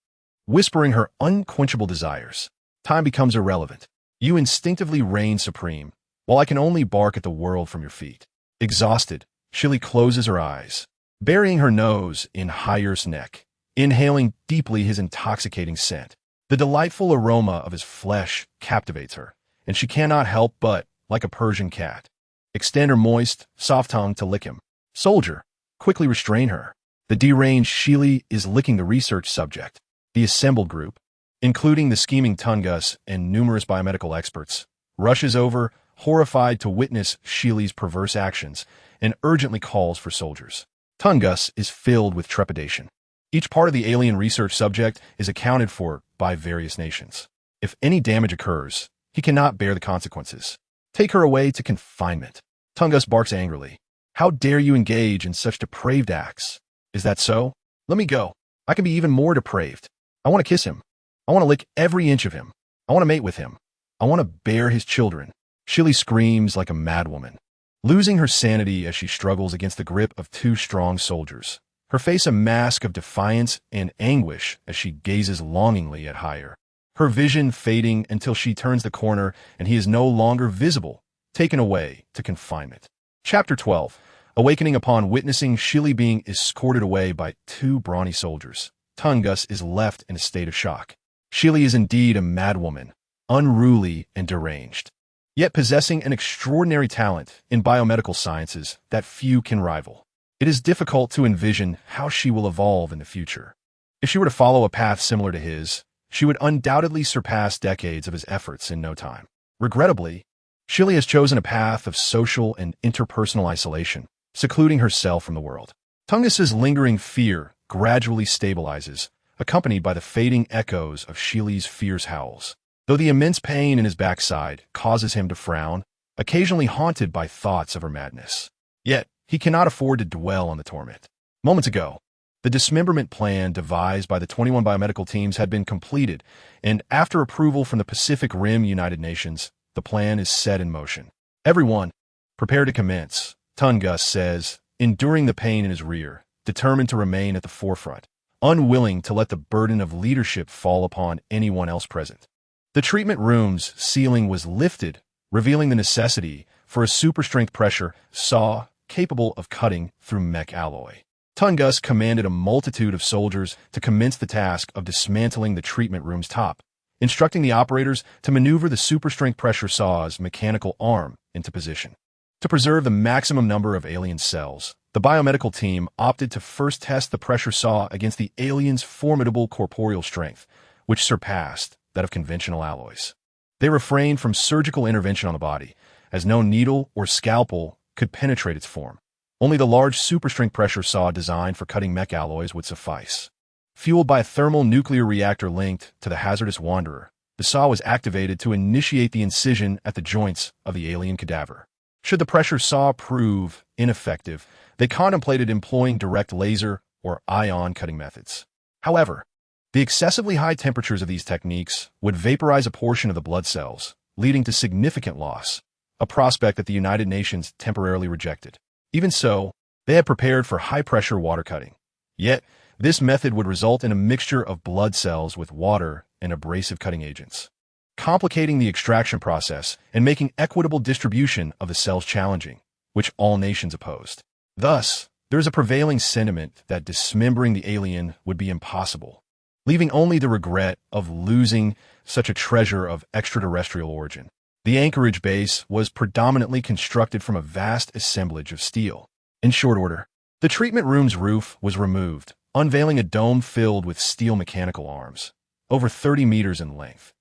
whispering her unquenchable desires. "Time becomes irrelevant. You instinctively reign supreme, while I can only bark at the world from your feet." Exhausted, Shilly closes her eyes, burying her nose in Hyer's neck, inhaling deeply his intoxicating scent. The delightful aroma of his flesh captivates her, and she cannot help but, like a Persian cat, extend her moist, soft tongue to lick him. "Soldier, quickly restrain her." The deranged Shilly is licking the research subject. The assembled group, including the scheming Tungus and numerous biomedical experts, rushes over, horrified to witness Shilly's perverse actions, and urgently calls for soldiers. Tungus is filled with trepidation. Each part of the alien research subject is accounted for by various nations. If any damage occurs, he cannot bear the consequences. "Take her away to confinement." Tungus barks angrily. "How dare you engage in such depraved acts? Is that so? Let me go. I can be even more depraved. I want to kiss him. I want to lick every inch of him. I want to mate with him. I want to bear his children." Shilly screams like a madwoman, losing her sanity as she struggles against the grip of two strong soldiers, her face a mask of defiance and anguish as she gazes longingly at Hyer, her vision fading until she turns the corner and he is no longer visible, taken away to confinement. Chapter 12. Awakening upon witnessing Shilly being escorted away by two brawny soldiers, Tungus is left in a state of shock. Shilly is indeed a madwoman, unruly and deranged, yet possessing an extraordinary talent in biomedical sciences that few can rival. It is difficult to envision how she will evolve in the future. If she were to follow a path similar to his, she would undoubtedly surpass decades of his efforts in no time. Regrettably, Shilly has chosen a path of social and interpersonal isolation, secluding herself from the world. Tungus's lingering fear gradually stabilizes, accompanied by the fading echoes of Shilly's fierce howls. Though the immense pain in his backside causes him to frown, occasionally haunted by thoughts of her madness. Yet, he cannot afford to dwell on the torment. Moments ago, the dismemberment plan devised by the 21 biomedical teams had been completed, and after approval from the Pacific Rim United Nations, the plan is set in motion. "Everyone, prepare to commence," Tungus says, enduring the pain in his rear, determined to remain at the forefront, unwilling to let the burden of leadership fall upon anyone else present. The treatment room's ceiling was lifted, revealing the necessity for a super-strength pressure saw capable of cutting through mech alloy. Tungus commanded a multitude of soldiers to commence the task of dismantling the treatment room's top, instructing the operators to maneuver the super-strength pressure saw's mechanical arm into position. To preserve the maximum number of alien cells, the biomedical team opted to first test the pressure saw against the alien's formidable corporeal strength, which surpassed that of conventional alloys. They refrained from surgical intervention on the body, as no needle or scalpel could penetrate its form. Only the large super-strength pressure saw designed for cutting mech alloys would suffice. Fueled by a thermal nuclear reactor linked to the hazardous Wanderer, the saw was activated to initiate the incision at the joints of the alien cadaver. Should the pressure saw prove ineffective, they contemplated employing direct laser or ion cutting methods. However, the excessively high temperatures of these techniques would vaporize a portion of the blood cells, leading to significant loss, a prospect that the United Nations temporarily rejected. Even so, they had prepared for high-pressure water cutting. Yet, this method would result in a mixture of blood cells with water and abrasive cutting agents, complicating the extraction process and making equitable distribution of the cells challenging, which all nations opposed. Thus, There is a prevailing sentiment that dismembering the alien would be impossible, leaving only the regret of losing such a treasure of extraterrestrial origin. The Anchorage base was predominantly constructed from a vast assemblage of steel. In short order, the treatment room's roof was removed, unveiling a dome filled with steel mechanical arms, over 30 meters in length,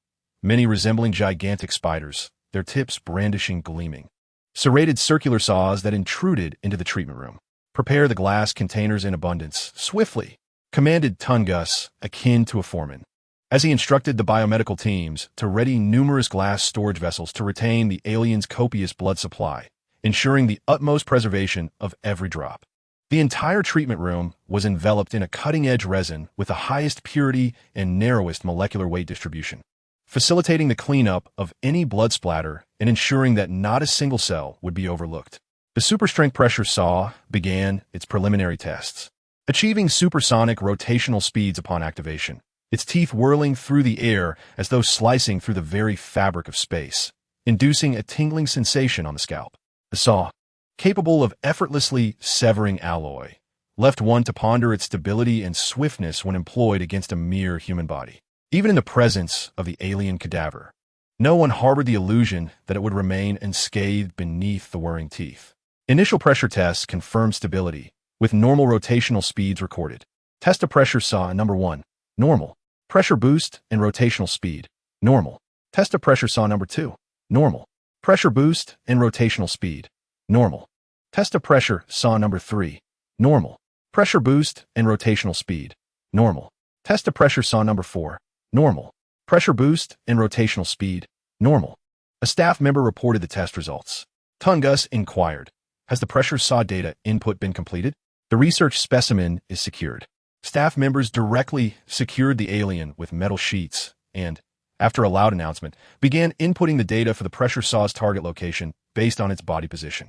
many resembling gigantic spiders, their tips brandishing gleaming. Serrated circular saws that intruded into the treatment room. "Prepare the glass containers in abundance, swiftly," commanded Tungus, akin to a foreman, as he instructed the biomedical teams to ready numerous glass storage vessels to retain the alien's copious blood supply, ensuring the utmost preservation of every drop. The entire treatment room was enveloped in a cutting-edge resin with the highest purity and narrowest molecular weight distribution, facilitating the cleanup of any blood splatter and ensuring that not a single cell would be overlooked. The super-strength pressure saw began its preliminary tests, achieving supersonic rotational speeds upon activation, its teeth whirling through the air as though slicing through the very fabric of space, inducing a tingling sensation on the scalp. The saw, capable of effortlessly severing alloy, left one to ponder its stability and swiftness when employed against a mere human body. Even in the presence of the alien cadaver, no one harbored the illusion that it would remain unscathed beneath the whirring teeth. Initial pressure tests confirmed stability, with normal rotational speeds recorded. Test of pressure saw number 1, normal. Pressure boost and rotational speed, normal. Test of pressure saw number 2, normal. Pressure boost and rotational speed, normal. Test of pressure saw number 3, normal. Pressure boost and rotational speed, normal. Test of pressure saw number 4, normal. Pressure boost and rotational speed, normal. A staff member reported the test results. Tungus inquired, "Has the pressure saw data input been completed?" The research specimen is secured. Staff members directly secured the alien with metal sheets and, after a loud announcement, began inputting the data for the pressure saw's target location based on its body position.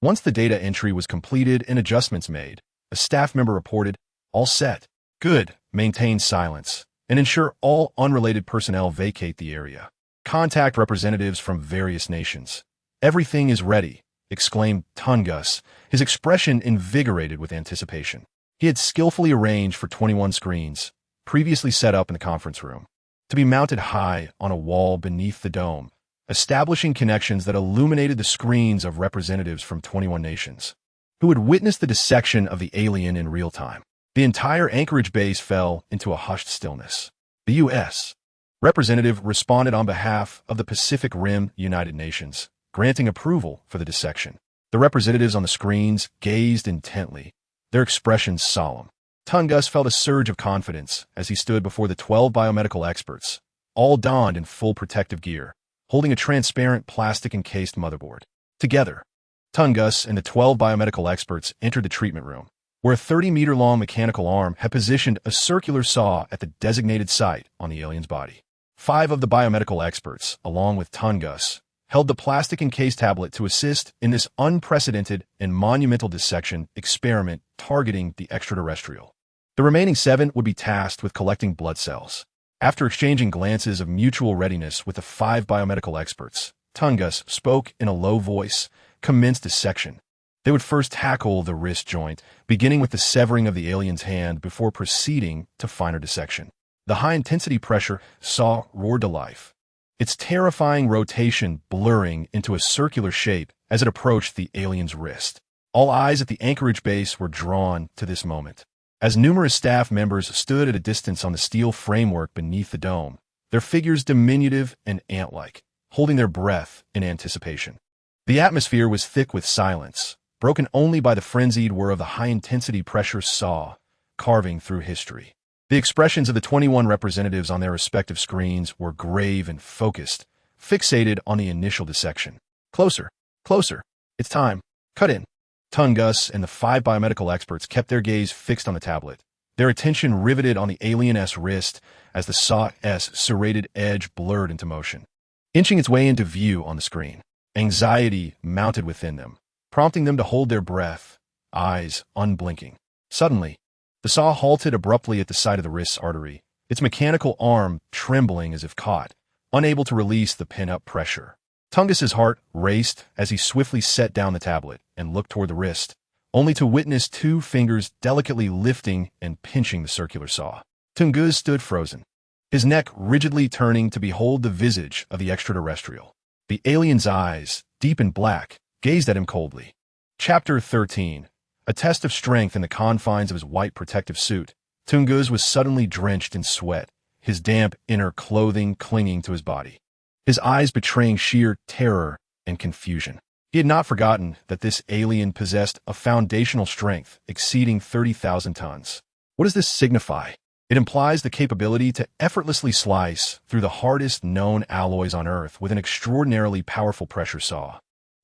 Once the data entry was completed and adjustments made, a staff member reported, "All set. Good. Maintain silence and ensure all unrelated personnel vacate the area. Contact representatives from various nations. Everything is ready," exclaimed Tungus, his expression invigorated with anticipation. He had skillfully arranged for 21 screens, previously set up in the conference room, to be mounted high on a wall beneath the dome, establishing connections that illuminated the screens of representatives from 21 nations, who would witness the dissection of the alien in real time. The entire Anchorage base fell into a hushed stillness. The U.S. representative responded on behalf of the Pacific Rim United Nations, granting approval for the dissection. The representatives on the screens gazed intently, their expressions solemn. Tungus felt a surge of confidence as he stood before the 12 biomedical experts, all donned in full protective gear, holding a transparent plastic-encased motherboard. Together, Tungus and the 12 biomedical experts entered the treatment room, where a 30-meter-long mechanical arm had positioned a circular saw at the designated site on the alien's body. 5 of the biomedical experts, along with Tungus, held the plastic-encased tablet to assist in this unprecedented and monumental dissection experiment targeting the extraterrestrial. The remaining 7 would be tasked with collecting blood cells. After exchanging glances of mutual readiness with the 5 biomedical experts, Tungus spoke in a low voice, commenced dissection. They would first tackle the wrist joint, beginning with the severing of the alien's hand before proceeding to finer dissection. The high-intensity pressure saw roared to life, its terrifying rotation blurring into a circular shape as it approached the alien's wrist. All eyes at the Anchorage base were drawn to this moment. As numerous staff members stood at a distance on the steel framework beneath the dome, their figures diminutive and ant-like, holding their breath in anticipation. The atmosphere was thick with silence, broken only by the frenzied whir of the high-intensity pressure saw carving through history. The expressions of the 21 representatives on their respective screens were grave and focused, fixated on the initial dissection. Closer, closer, it's time, cut in. Tungus and the 5 biomedical experts kept their gaze fixed on the tablet, their attention riveted on the alien-'s wrist as the saw's serrated edge blurred into motion, inching its way into view on the screen. Anxiety mounted within them, prompting them to hold their breath, eyes unblinking. Suddenly, the saw halted abruptly at the side of the wrist's artery, its mechanical arm trembling as if caught, unable to release the pent-up pressure. Tungus's heart raced as he swiftly set down the tablet and looked toward the wrist, only to witness two fingers delicately lifting and pinching the circular saw. Tungus stood frozen, his neck rigidly turning to behold the visage of the extraterrestrial. The alien's eyes, deep and black, gazed at him coldly. Chapter 13. A test of strength in the confines of his white protective suit. Tungus was suddenly drenched in sweat, his damp inner clothing clinging to his body, his eyes betraying sheer terror and confusion. He had not forgotten that this alien possessed a foundational strength exceeding 30,000 tons. What does this signify? It implies the capability to effortlessly slice through the hardest known alloys on Earth with an extraordinarily powerful pressure saw.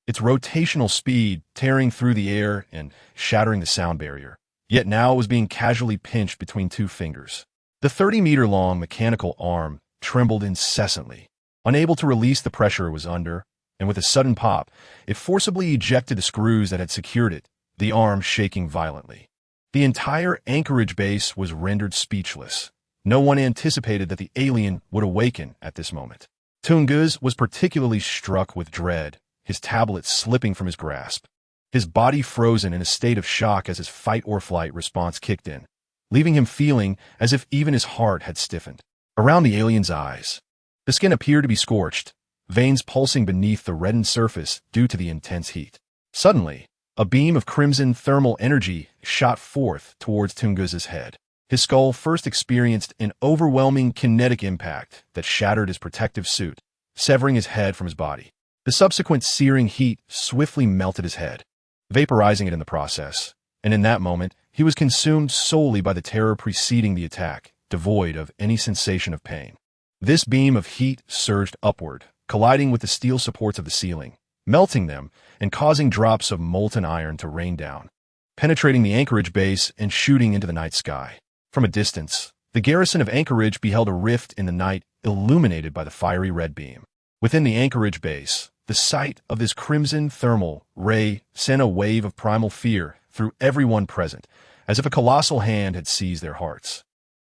Its rotational speed tearing through the air and shattering the sound barrier. Yet now it was being casually pinched between two fingers. The 30-meter-long mechanical arm trembled incessantly. Unable to release the pressure it was under, and with a sudden pop, it forcibly ejected the screws that had secured it, the arm shaking violently. The entire anchorage base was rendered speechless. No one anticipated that the alien would awaken at this moment. Tungus was particularly struck with dread, his tablet slipping from his grasp. His body frozen in a state of shock as his fight-or-flight response kicked in, leaving him feeling as if even his heart had stiffened. Around the alien's eyes, the skin appeared to be scorched, veins pulsing beneath the reddened surface due to the intense heat. Suddenly, a beam of crimson thermal energy shot forth towards Tungus's head. His skull first experienced an overwhelming kinetic impact that shattered his protective suit, severing his head from his body. The subsequent searing heat swiftly melted his head, vaporizing it in the process, and in that moment, he was consumed solely by the terror preceding the attack, devoid of any sensation of pain. This beam of heat surged upward, colliding with the steel supports of the ceiling, melting them and causing drops of molten iron to rain down, penetrating the anchorage base and shooting into the night sky. From a distance, the garrison of Anchorage beheld a rift in the night illuminated by the fiery red beam. Within the anchorage base, the sight of this crimson thermal ray sent a wave of primal fear through everyone present, as if a colossal hand had seized their hearts,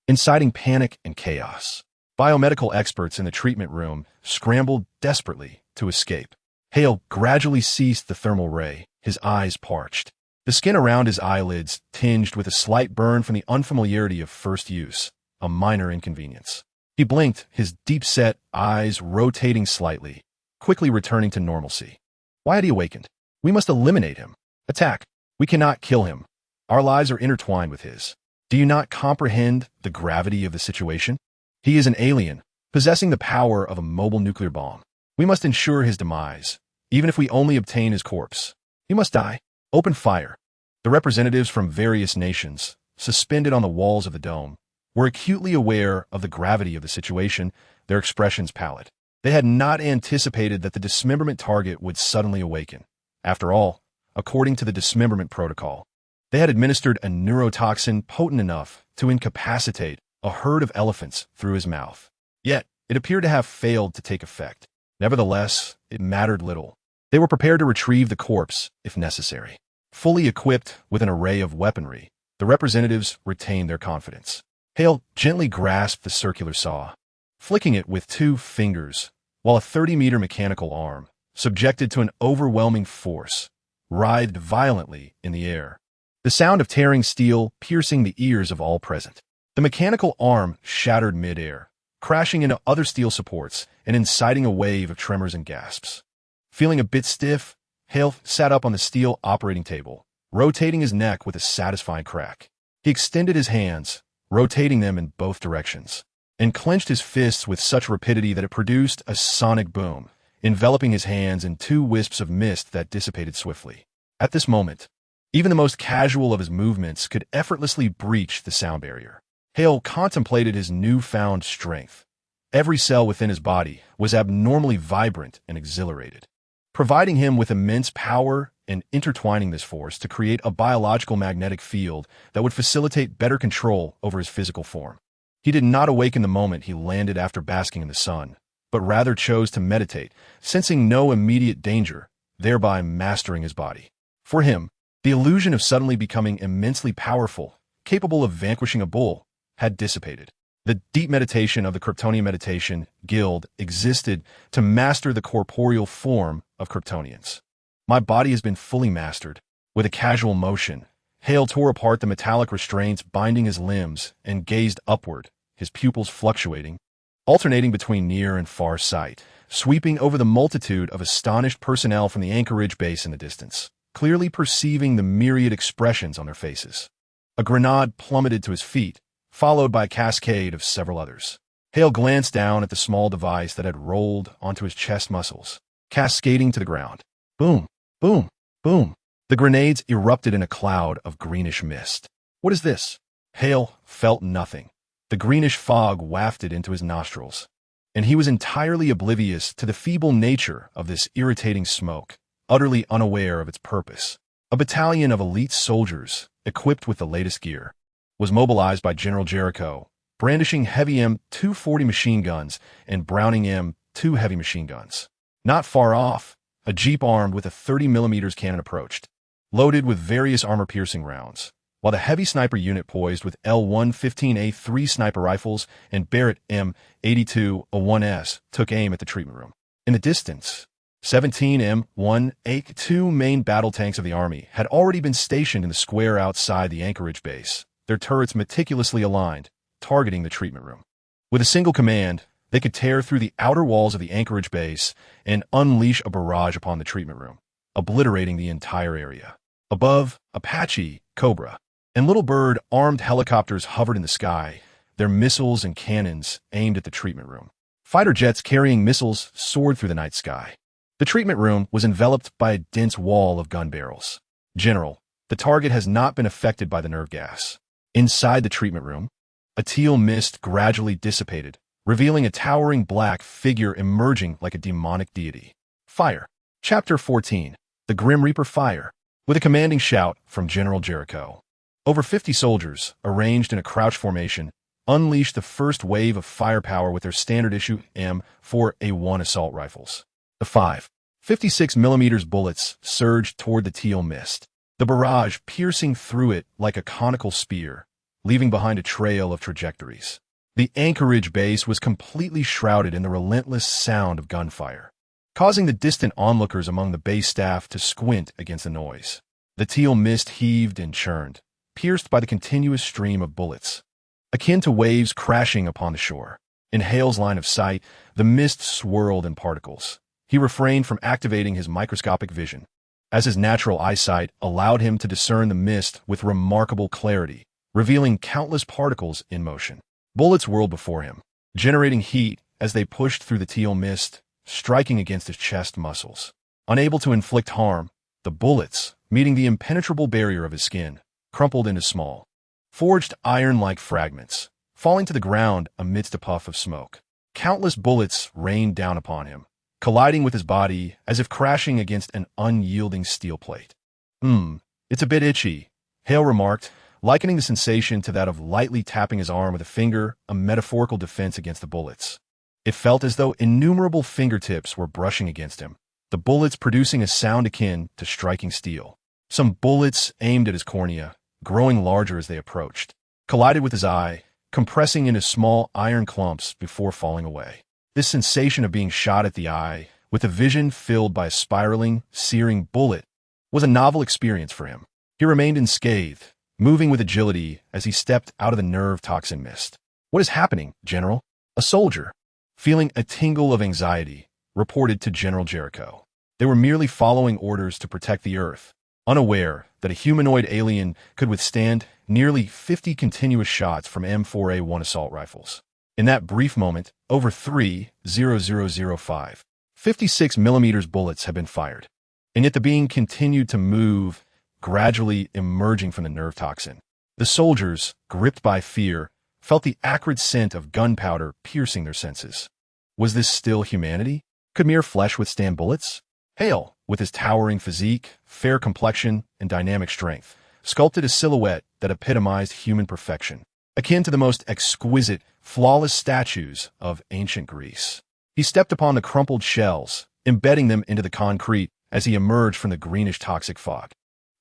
inciting panic and chaos. Biomedical experts in the treatment room scrambled desperately to escape. Hale gradually ceased the thermal ray, his eyes parched. The skin around his eyelids tinged with a slight burn from the unfamiliarity of first use, a minor inconvenience. He blinked, his deep-set eyes rotating slightly, quickly returning to normalcy. Why had he awakened? We must eliminate him. Attack. We cannot kill him. Our lives are intertwined with his. Do you not comprehend the gravity of the situation? He is an alien, possessing the power of a mobile nuclear bomb. We must ensure his demise, even if we only obtain his corpse. He must die. Open fire. The representatives from various nations, suspended on the walls of the dome, were acutely aware of the gravity of the situation, their expressions pallid. They had not anticipated that the dismemberment target would suddenly awaken. After all, according to the dismemberment protocol, they had administered a neurotoxin potent enough to incapacitate a herd of elephants through his mouth. Yet, it appeared to have failed to take effect. Nevertheless, it mattered little. They were prepared to retrieve the corpse, if necessary. Fully equipped with an array of weaponry, the representatives retained their confidence. Hale gently grasped the circular saw, flicking it with 2 fingers, while a 30-meter mechanical arm, subjected to an overwhelming force, writhed violently in the air. The sound of tearing steel piercing the ears of all present. The mechanical arm shattered mid-air, crashing into other steel supports and inciting a wave of tremors and gasps. Feeling a bit stiff, Hale sat up on the steel operating table, rotating his neck with a satisfying crack. He extended his hands, rotating them in both directions, and clenched his fists with such rapidity that it produced a sonic boom, enveloping his hands in 2 wisps of mist that dissipated swiftly. At this moment, even the most casual of his movements could effortlessly breach the sound barrier. Hale contemplated his newfound strength. Every cell within his body was abnormally vibrant and exhilarated, providing him with immense power and intertwining this force to create a biological magnetic field that would facilitate better control over his physical form. He did not awaken the moment he landed after basking in the sun, but rather chose to meditate, sensing no immediate danger, thereby mastering his body. For him, the illusion of suddenly becoming immensely powerful, capable of vanquishing a bull, had dissipated. The deep meditation of the Kryptonian Meditation Guild existed to master the corporeal form of Kryptonians. My body has been fully mastered. With a casual motion, Hale tore apart the metallic restraints binding his limbs and gazed upward, his pupils fluctuating, alternating between near and far sight, sweeping over the multitude of astonished personnel from the Anchorage base in the distance, clearly perceiving the myriad expressions on their faces. A grenade plummeted to his feet, followed by a cascade of several others. Hale glanced down at the small device that had rolled onto his chest muscles, cascading to the ground. Boom, boom, boom. The grenades erupted in a cloud of greenish mist. What is this? Hale felt nothing. The greenish fog wafted into his nostrils, and he was entirely oblivious to the feeble nature of this irritating smoke, utterly unaware of its purpose. A battalion of elite soldiers, equipped with the latest gear, was mobilized by General Jericho, brandishing heavy M240 machine guns and Browning M2 heavy machine guns. Not far off, a jeep armed with a 30mm cannon approached, loaded with various armor-piercing rounds, while the heavy sniper unit poised with L115A3 sniper rifles and Barrett M82A1S took aim at the treatment room. In the distance, 17 M1A2 main battle tanks of the Army had already been stationed in the square outside the Anchorage base, their turrets meticulously aligned, targeting the treatment room. With a single command, they could tear through the outer walls of the Anchorage base and unleash a barrage upon the treatment room, obliterating the entire area. Above, Apache, Cobra, and Little Bird armed helicopters hovered in the sky, their missiles and cannons aimed at the treatment room. Fighter jets carrying missiles soared through the night sky. The treatment room was enveloped by a dense wall of gun barrels. General, the target has not been affected by the nerve gas. Inside the treatment room, a teal mist gradually dissipated, revealing a towering black figure emerging like a demonic deity. Fire. Chapter 14. The Grim Reaper Fire. With a commanding shout from General Jericho, over 50 soldiers, arranged in a crouch formation, unleashed the first wave of firepower with their standard-issue M4A1 assault rifles. The 5.56mm bullets surged toward the teal mist, the barrage piercing through it like a conical spear, leaving behind a trail of trajectories. The Anchorage base was completely shrouded in the relentless sound of gunfire, causing the distant onlookers among the base staff to squint against the noise. The teal mist heaved and churned, pierced by the continuous stream of bullets, akin to waves crashing upon the shore. In Hale's line of sight, the mist swirled in particles. He refrained from activating his microscopic vision, as his natural eyesight allowed him to discern the mist with remarkable clarity, revealing countless particles in motion. Bullets whirled before him, generating heat as they pushed through the teal mist, striking against his chest muscles. Unable to inflict harm, the bullets, meeting the impenetrable barrier of his skin, crumpled into small, forged iron-like fragments, falling to the ground amidst a puff of smoke. Countless bullets rained down upon him, colliding with his body as if crashing against an unyielding steel plate. It's a bit itchy, Hale remarked, likening the sensation to that of lightly tapping his arm with a finger, a metaphorical defense against the bullets. It felt as though innumerable fingertips were brushing against him, the bullets producing a sound akin to striking steel. Some bullets aimed at his cornea, growing larger as they approached, collided with his eye, compressing into small iron clumps before falling away. This sensation of being shot at the eye, with the vision filled by a spiraling, searing bullet, was a novel experience for him. He remained unscathed, moving with agility as he stepped out of the nerve toxin mist. "What is happening, General?" A soldier, feeling a tingle of anxiety, reported to General Jericho. They were merely following orders to protect the Earth, unaware that a humanoid alien could withstand nearly 50 continuous shots from M4A1 assault rifles. In that brief moment, over 3,005 56mm bullets had been fired, and yet the being continued to move, gradually emerging from the nerve toxin. The soldiers, gripped by fear, felt the acrid scent of gunpowder piercing their senses. Was this still humanity? Could mere flesh withstand bullets? Hale, with his towering physique, fair complexion, and dynamic strength, sculpted a silhouette that epitomized human perfection, akin to the most exquisite, flawless statues of ancient Greece. He stepped upon the crumpled shells, embedding them into the concrete as he emerged from the greenish toxic fog.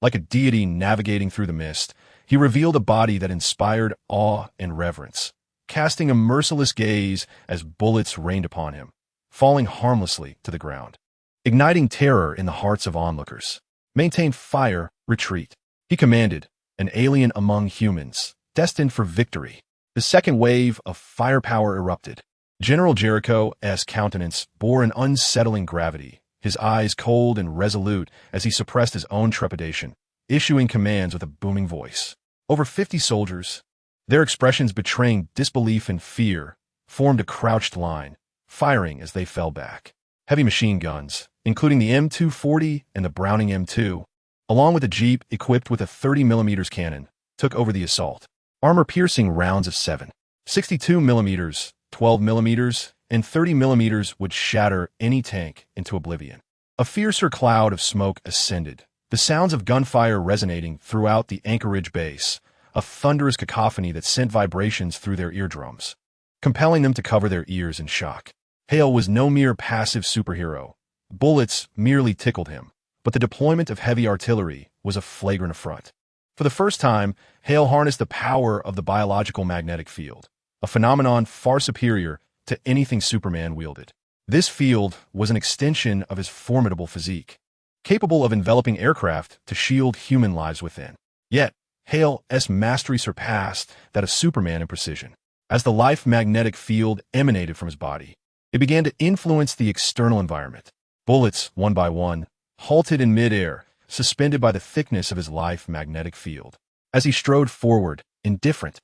Like a deity navigating through the mist, he revealed a body that inspired awe and reverence, casting a merciless gaze as bullets rained upon him, falling harmlessly to the ground, igniting terror in the hearts of onlookers. Maintain fire, retreat. He commanded, an alien among humans, destined for victory. The second wave of firepower erupted. General Jericho's countenance bore an unsettling gravity, his eyes cold and resolute as he suppressed his own trepidation, issuing commands with a booming voice. Over 50 soldiers, their expressions betraying disbelief and fear, formed a crouched line, firing as they fell back. Heavy machine guns, including the M240 and the Browning M2, along with a jeep equipped with a 30mm cannon, took over the assault. Armor-piercing rounds of 7.62mm, 12mm, and 30mm would shatter any tank into oblivion. A fiercer cloud of smoke ascended, the sounds of gunfire resonating throughout the Anchorage base, a thunderous cacophony that sent vibrations through their eardrums, compelling them to cover their ears in shock. Hale was no mere passive superhero. Bullets merely tickled him, but the deployment of heavy artillery was a flagrant affront. For the first time, Hale harnessed the power of the biological magnetic field, a phenomenon far superior to anything Superman wielded. This field was an extension of his formidable physique, capable of enveloping aircraft to shield human lives within. Yet, Hale's mastery surpassed that of Superman in precision. As the life magnetic field emanated from his body, it began to influence the external environment. Bullets, one by one, halted in midair, suspended by the thickness of his life magnetic field. As he strode forward, indifferent,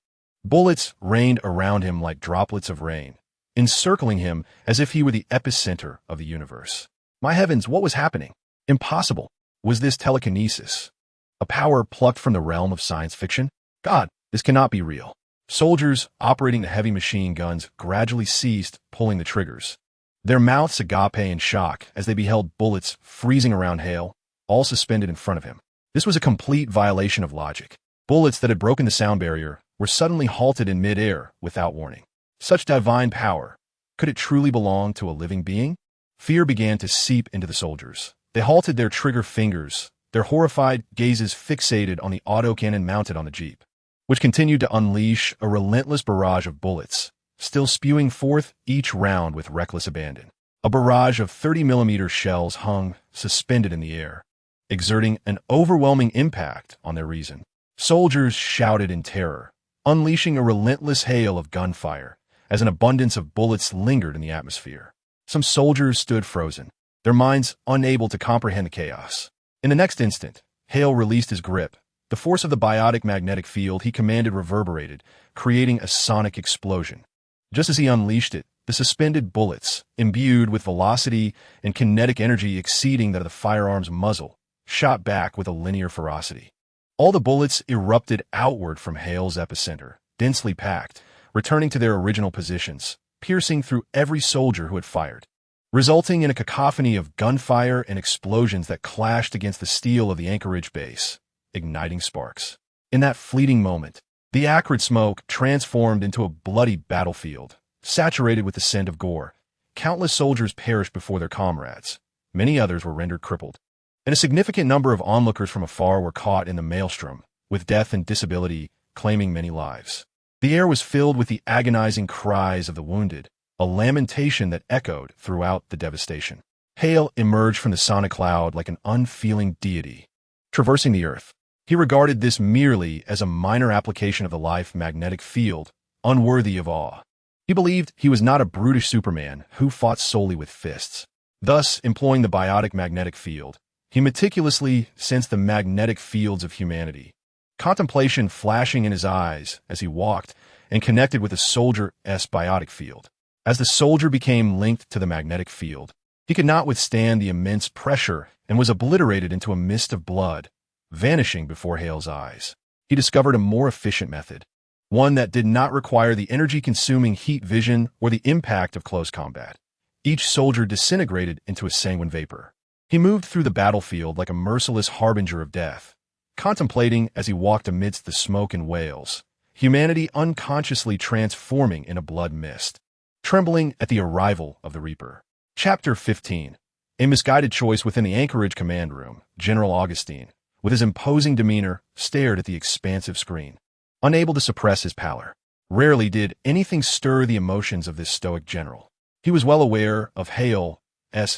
bullets rained around him like droplets of rain, encircling him as if he were the epicenter of the universe. My heavens, what was happening? Impossible. Was this telekinesis? A power plucked from the realm of science fiction? God, this cannot be real. Soldiers operating the heavy machine guns gradually ceased pulling the triggers, their mouths agape in shock as they beheld bullets freezing around Hale, all suspended in front of him. This was a complete violation of logic. Bullets that had broken the sound barrier were suddenly halted in midair without warning. Such divine power, could it truly belong to a living being? Fear began to seep into the soldiers. They halted their trigger fingers, their horrified gazes fixated on the autocannon mounted on the jeep, which continued to unleash a relentless barrage of bullets, still spewing forth each round with reckless abandon. A barrage of 30mm shells hung, suspended in the air, exerting an overwhelming impact on their reason. Soldiers shouted in terror, unleashing a relentless hail of gunfire as an abundance of bullets lingered in the atmosphere. Some soldiers stood frozen, their minds unable to comprehend the chaos. In the next instant, Hale released his grip. The force of the biotic magnetic field he commanded reverberated, creating a sonic explosion. Just as he unleashed it, the suspended bullets, imbued with velocity and kinetic energy exceeding that of the firearm's muzzle, shot back with a linear ferocity. All the bullets erupted outward from Hale's epicenter, densely packed, returning to their original positions, piercing through every soldier who had fired, resulting in a cacophony of gunfire and explosions that clashed against the steel of the Anchorage base, igniting sparks. In that fleeting moment, the acrid smoke transformed into a bloody battlefield, saturated with the scent of gore. Countless soldiers perished before their comrades. Many others were rendered crippled, and a significant number of onlookers from afar were caught in the maelstrom, with death and disability claiming many lives. The air was filled with the agonizing cries of the wounded, a lamentation that echoed throughout the devastation. Hale emerged from the sonic cloud like an unfeeling deity, traversing the earth. He regarded this merely as a minor application of the life magnetic field, unworthy of awe. He believed he was not a brutish Superman who fought solely with fists. Thus, employing the biotic magnetic field, he meticulously sensed the magnetic fields of humanity, contemplation flashing in his eyes as he walked and connected with the soldier's biotic field. As the soldier became linked to the magnetic field, he could not withstand the immense pressure and was obliterated into a mist of blood, vanishing before Hale's eyes. He discovered a more efficient method, one that did not require the energy-consuming heat vision or the impact of close combat. Each soldier disintegrated into a sanguine vapor. He moved through the battlefield like a merciless harbinger of death, contemplating as he walked amidst the smoke and wails, humanity unconsciously transforming in a blood mist, trembling at the arrival of the Reaper. Chapter 15. A misguided choice within the Anchorage command room. General Augustine, with his imposing demeanor, stared at the expansive screen, unable to suppress his pallor. Rarely did anything stir the emotions of this stoic general. He was well aware of Hale's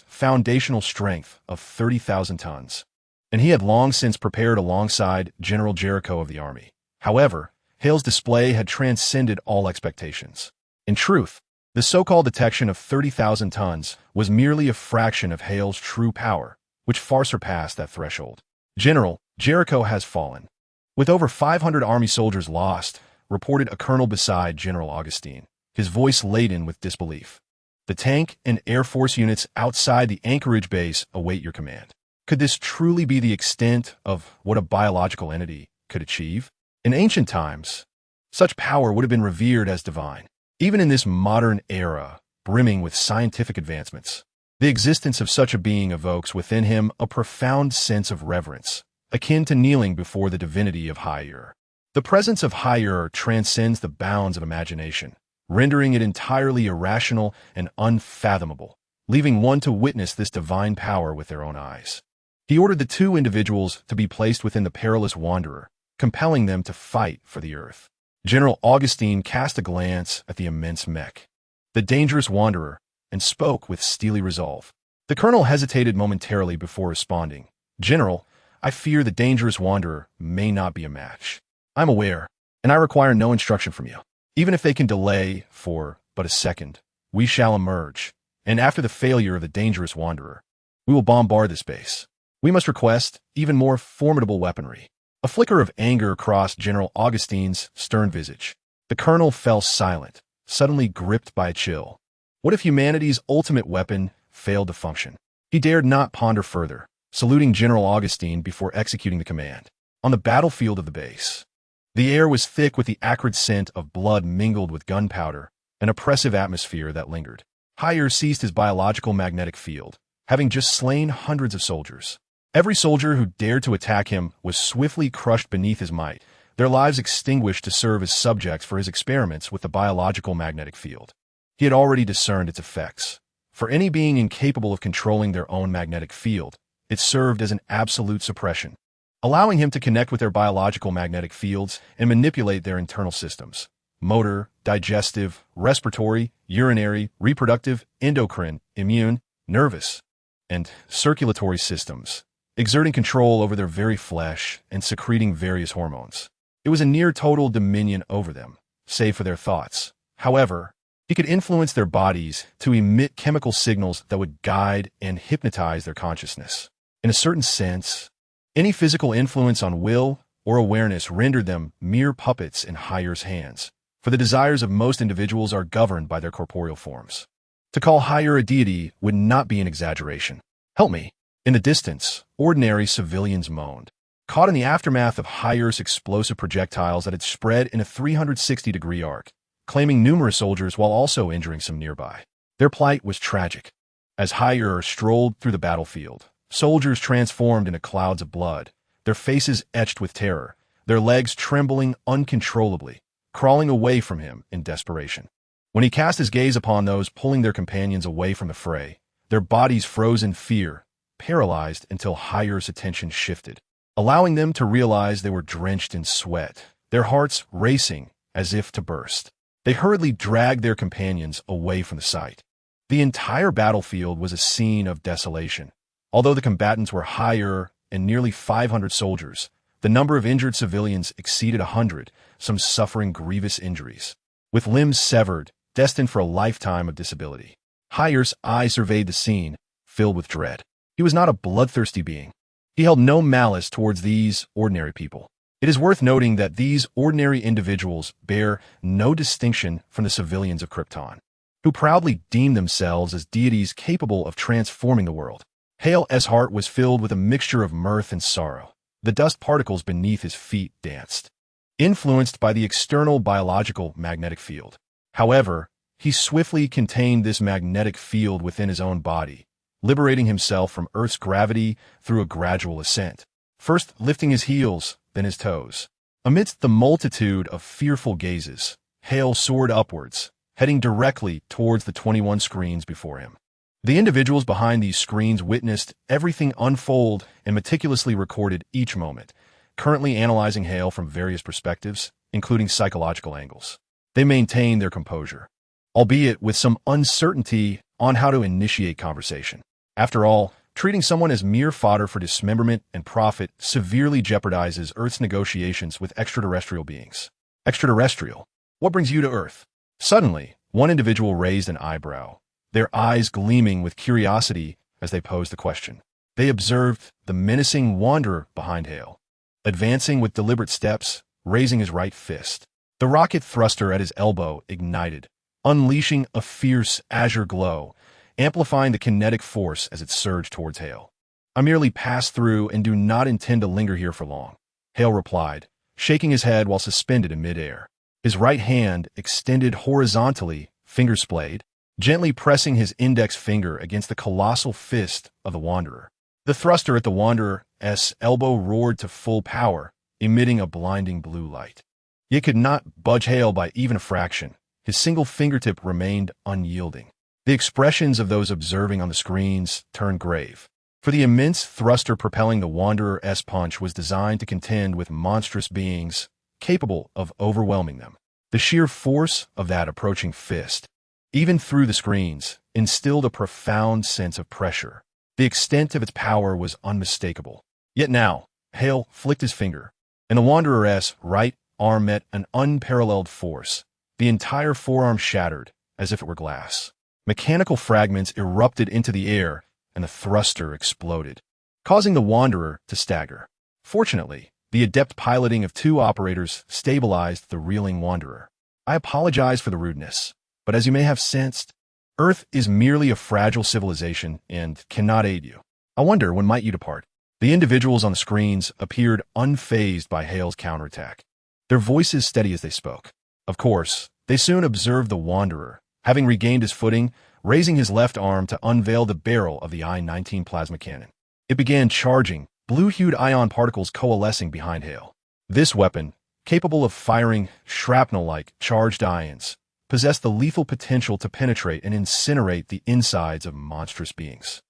foundational strength of 30,000 tons, and he had long since prepared alongside General Jericho of the army. However, Hale's display had transcended all expectations. In truth, the so-called detection of 30,000 tons was merely a fraction of Hale's true power, which far surpassed that threshold. General Jericho has fallen. With over 500 army soldiers lost, reported a colonel beside General Augustine, his voice laden with disbelief. The tank and Air Force units outside the Anchorage base await your command. Could this truly be the extent of what a biological entity could achieve? In ancient times, such power would have been revered as divine. Even in this modern era, brimming with scientific advancements, the existence of such a being evokes within him a profound sense of reverence, akin to kneeling before the divinity of Higher. The presence of Higher transcends the bounds of imagination, rendering it entirely irrational and unfathomable, leaving one to witness this divine power with their own eyes. He ordered the two individuals to be placed within the perilous wanderer, compelling them to fight for the earth. General Augustine cast a glance at the immense mech, the dangerous wanderer, and spoke with steely resolve. The colonel hesitated momentarily before responding. "General, I fear the dangerous wanderer may not be a match. I'm aware, and I require no instruction from you. Even if they can delay for but a second, we shall emerge, and after the failure of the dangerous wanderer, we will bombard this base. We must request even more formidable weaponry." A flicker of anger crossed General Augustine's stern visage. The colonel fell silent, suddenly gripped by a chill. What if humanity's ultimate weapon failed to function? He dared not ponder further, saluting General Augustine before executing the command. On the battlefield of the base, the air was thick with the acrid scent of blood mingled with gunpowder, an oppressive atmosphere that lingered. Higher ceased his biological magnetic field, having just slain hundreds of soldiers. Every soldier who dared to attack him was swiftly crushed beneath his might, their lives extinguished to serve as subjects for his experiments with the biological magnetic field. He had already discerned its effects. For any being incapable of controlling their own magnetic field, it served as an absolute suppression, allowing him to connect with their biological magnetic fields and manipulate their internal systems: motor, digestive, respiratory, urinary, reproductive, endocrine, immune, nervous, and circulatory systems, exerting control over their very flesh and secreting various hormones. It was a near total dominion over them, save for their thoughts. However, he could influence their bodies to emit chemical signals that would guide and hypnotize their consciousness. In a certain sense, any physical influence on will or awareness rendered them mere puppets in Higher's hands, for the desires of most individuals are governed by their corporeal forms. To call Higher a deity would not be an exaggeration. "Help me." In the distance, ordinary civilians moaned, caught in the aftermath of Higher's explosive projectiles that had spread in a 360-degree arc, claiming numerous soldiers while also injuring some nearby. Their plight was tragic. As Higher strolled through the battlefield, soldiers transformed into clouds of blood, their faces etched with terror, their legs trembling uncontrollably, crawling away from him in desperation. When he cast his gaze upon those pulling their companions away from the fray, their bodies froze in fear, paralyzed until Higher's attention shifted, allowing them to realize they were drenched in sweat, their hearts racing as if to burst. They hurriedly dragged their companions away from the site. The entire battlefield was a scene of desolation. Although the combatants were Higher and nearly 500 soldiers, the number of injured civilians exceeded 100, some suffering grievous injuries, with limbs severed, destined for a lifetime of disability. Higher's eyes surveyed the scene, filled with dread. He was not a bloodthirsty being. He held no malice towards these ordinary people. It is worth noting that these ordinary individuals bear no distinction from the civilians of Krypton, who proudly deem themselves as deities capable of transforming the world. Hale's heart was filled with a mixture of mirth and sorrow. The dust particles beneath his feet danced, influenced by the external biological magnetic field. However, he swiftly contained this magnetic field within his own body, liberating himself from Earth's gravity through a gradual ascent, first lifting his heels, then his toes. Amidst the multitude of fearful gazes, Hale soared upwards, heading directly towards the 21 screens before him. The individuals behind these screens witnessed everything unfold and meticulously recorded each moment, currently analyzing Hale from various perspectives, including psychological angles. They maintained their composure, albeit with some uncertainty on how to initiate conversation. After all, Treating someone as mere fodder for dismemberment and profit severely jeopardizes Earth's negotiations with extraterrestrial beings. Extraterrestrial? What brings you to Earth? Suddenly, one individual raised an eyebrow, their eyes gleaming with curiosity as they posed the question. They observed the menacing wanderer behind Hale, advancing with deliberate steps, raising his right fist. The rocket thruster at his elbow ignited, unleashing a fierce azure glow, amplifying the kinetic force as it surged towards Hale. "I merely passed through and do not intend to linger here for long," Hale replied, shaking his head while suspended in midair. His right hand extended horizontally, finger splayed, gently pressing his index finger against the colossal fist of the wanderer. The thruster at the wanderer's elbow roared to full power, emitting a blinding blue light. Yet could not budge Hale by even a fraction. His single fingertip remained unyielding. The expressions of those observing on the screens turned grave, for the immense thruster propelling the wanderer's punch was designed to contend with monstrous beings capable of overwhelming them. The sheer force of that approaching fist, even through the screens, instilled a profound sense of pressure. The extent of its power was unmistakable. Yet now, Hale flicked his finger, and the wanderer's right arm met an unparalleled force. The entire forearm shattered, as if it were glass. Mechanical fragments erupted into the air, and the thruster exploded, causing the wanderer to stagger. Fortunately, the adept piloting of two operators stabilized the reeling wanderer. "I apologize for the rudeness, but as you may have sensed, Earth is merely a fragile civilization and cannot aid you. I wonder when might you depart?" The individuals on the screens appeared unfazed by Hale's counterattack, their voices steady as they spoke. Of course, they soon observed the wanderer, having regained his footing, raising his left arm to unveil the barrel of the I-19 plasma cannon. It began charging, blue-hued ion particles coalescing behind Hale. This weapon, capable of firing shrapnel-like charged ions, possessed the lethal potential to penetrate and incinerate the insides of monstrous beings.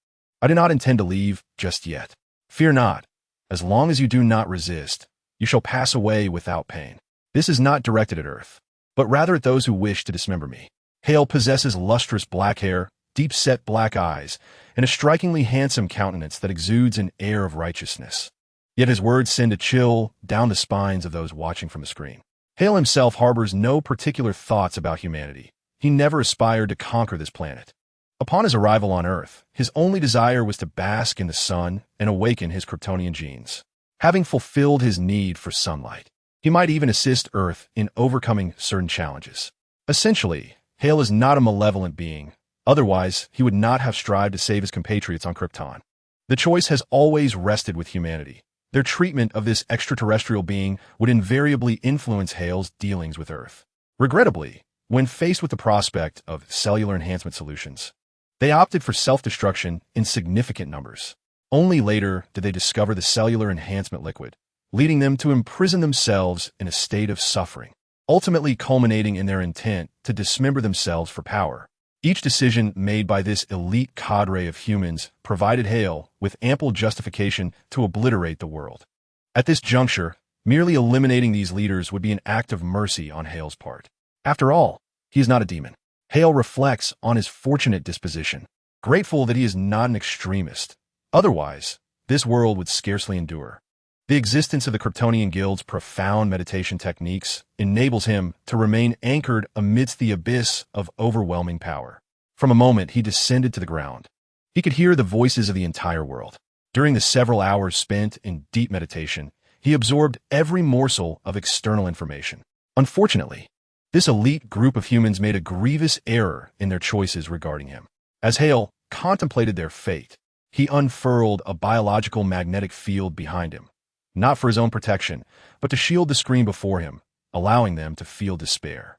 "I do not intend to leave just yet. Fear not. As long as you do not resist, you shall pass away without pain. This is not directed at Earth, but rather at those who wish to dismember me." Hale possesses lustrous black hair, deep-set black eyes, and a strikingly handsome countenance that exudes an air of righteousness. Yet his words send a chill down the spines of those watching from the screen. Hale himself harbors no particular thoughts about humanity. He never aspired to conquer this planet. Upon his arrival on Earth, his only desire was to bask in the sun and awaken his Kryptonian genes. Having fulfilled his need for sunlight, he might even assist Earth in overcoming certain challenges. Essentially, Hale is not a malevolent being. Otherwise, he would not have strived to save his compatriots on Krypton. The choice has always rested with humanity. Their treatment of this extraterrestrial being would invariably influence Hale's dealings with Earth. Regrettably, when faced with the prospect of cellular enhancement solutions, they opted for self-destruction in significant numbers. Only later did they discover the cellular enhancement liquid, leading them to imprison themselves in a state of suffering, ultimately culminating in their intent to dismember themselves for power. Each decision made by this elite cadre of humans provided Hale with ample justification to obliterate the world. At this juncture, merely eliminating these leaders would be an act of mercy on Hale's part. After all, he is not a demon. Hale reflects on his fortunate disposition, grateful that he is not an extremist. Otherwise, this world would scarcely endure. The existence of the Kryptonian Guild's profound meditation techniques enables him to remain anchored amidst the abyss of overwhelming power. From a moment he descended to the ground. He could hear the voices of the entire world. During the several hours spent in deep meditation, he absorbed every morsel of external information. Unfortunately, this elite group of humans made a grievous error in their choices regarding him. As Hale contemplated their fate, he unfurled a biological magnetic field behind him, not for his own protection, but to shield the screen before him, allowing them to feel despair.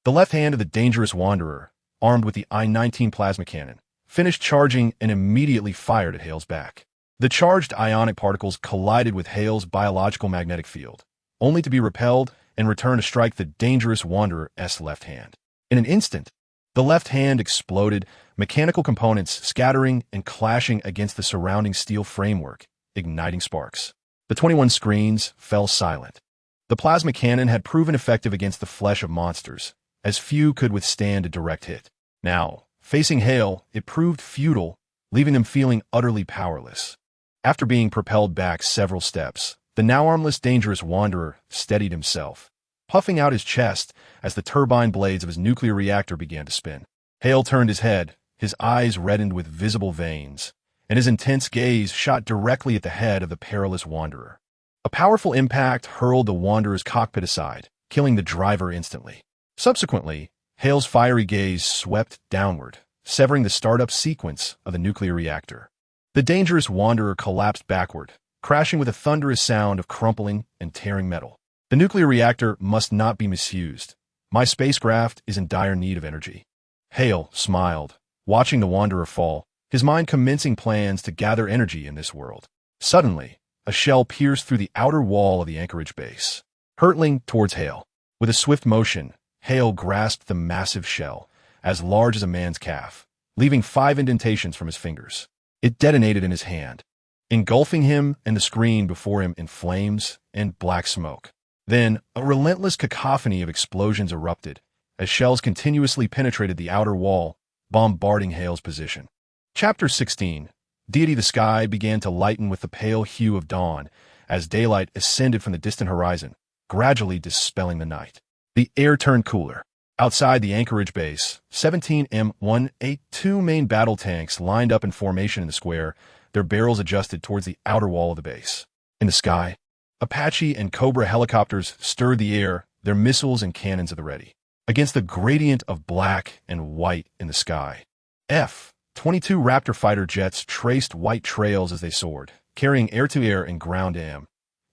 The left hand of the dangerous wanderer, armed with the I-19 plasma cannon, finished charging and immediately fired at Hale's back. The charged ionic particles collided with Hale's biological magnetic field, only to be repelled and return to strike the dangerous wanderer's left hand. In an instant, the left hand exploded, mechanical components scattering and clashing against the surrounding steel framework, igniting sparks. The 21 screens fell silent. The plasma cannon had proven effective against the flesh of monsters, as few could withstand a direct hit. Now, facing Hale, it proved futile leaving them feeling utterly powerless. After being propelled back several steps, the now armless dangerous wanderer steadied himself, puffing out his chest as the turbine blades of his nuclear reactor began to spin. Hale turned his head, his eyes reddened with visible veins, and his intense gaze shot directly at the head of the perilous wanderer. A powerful impact hurled the wanderer's cockpit aside, killing the driver instantly. Subsequently, Hale's fiery gaze swept downward, severing the startup sequence of the nuclear reactor. The dangerous wanderer collapsed backward, crashing with a thunderous sound of crumpling and tearing metal. The nuclear reactor must not be misused. My spacecraft is in dire need of energy. Hale smiled, watching the wanderer fall, his mind commencing plans to gather energy in this world. Suddenly, a shell pierced through the outer wall of the anchorage base, hurtling towards Hale. With a swift motion, Hale grasped the massive shell, as large as a man's calf, leaving 5 indentations from his fingers. It detonated in his hand, engulfing him and the screen before him in flames and black smoke. Then, a relentless cacophony of explosions erupted, as shells continuously penetrated the outer wall, bombarding Hale's position. Chapter 16. Deity. The sky began to lighten with the pale hue of dawn as daylight ascended from the distant horizon, gradually dispelling the night. The air turned cooler. Outside the anchorage base, 17 M182 main battle tanks lined up in formation in the square, their barrels adjusted towards the outer wall of the base. In the sky, Apache and Cobra helicopters stirred the air, their missiles and cannons at the ready. Against the gradient of black and white in the sky, F-22 Raptor fighter jets traced white trails as they soared, carrying air-to-air and ground-to-air.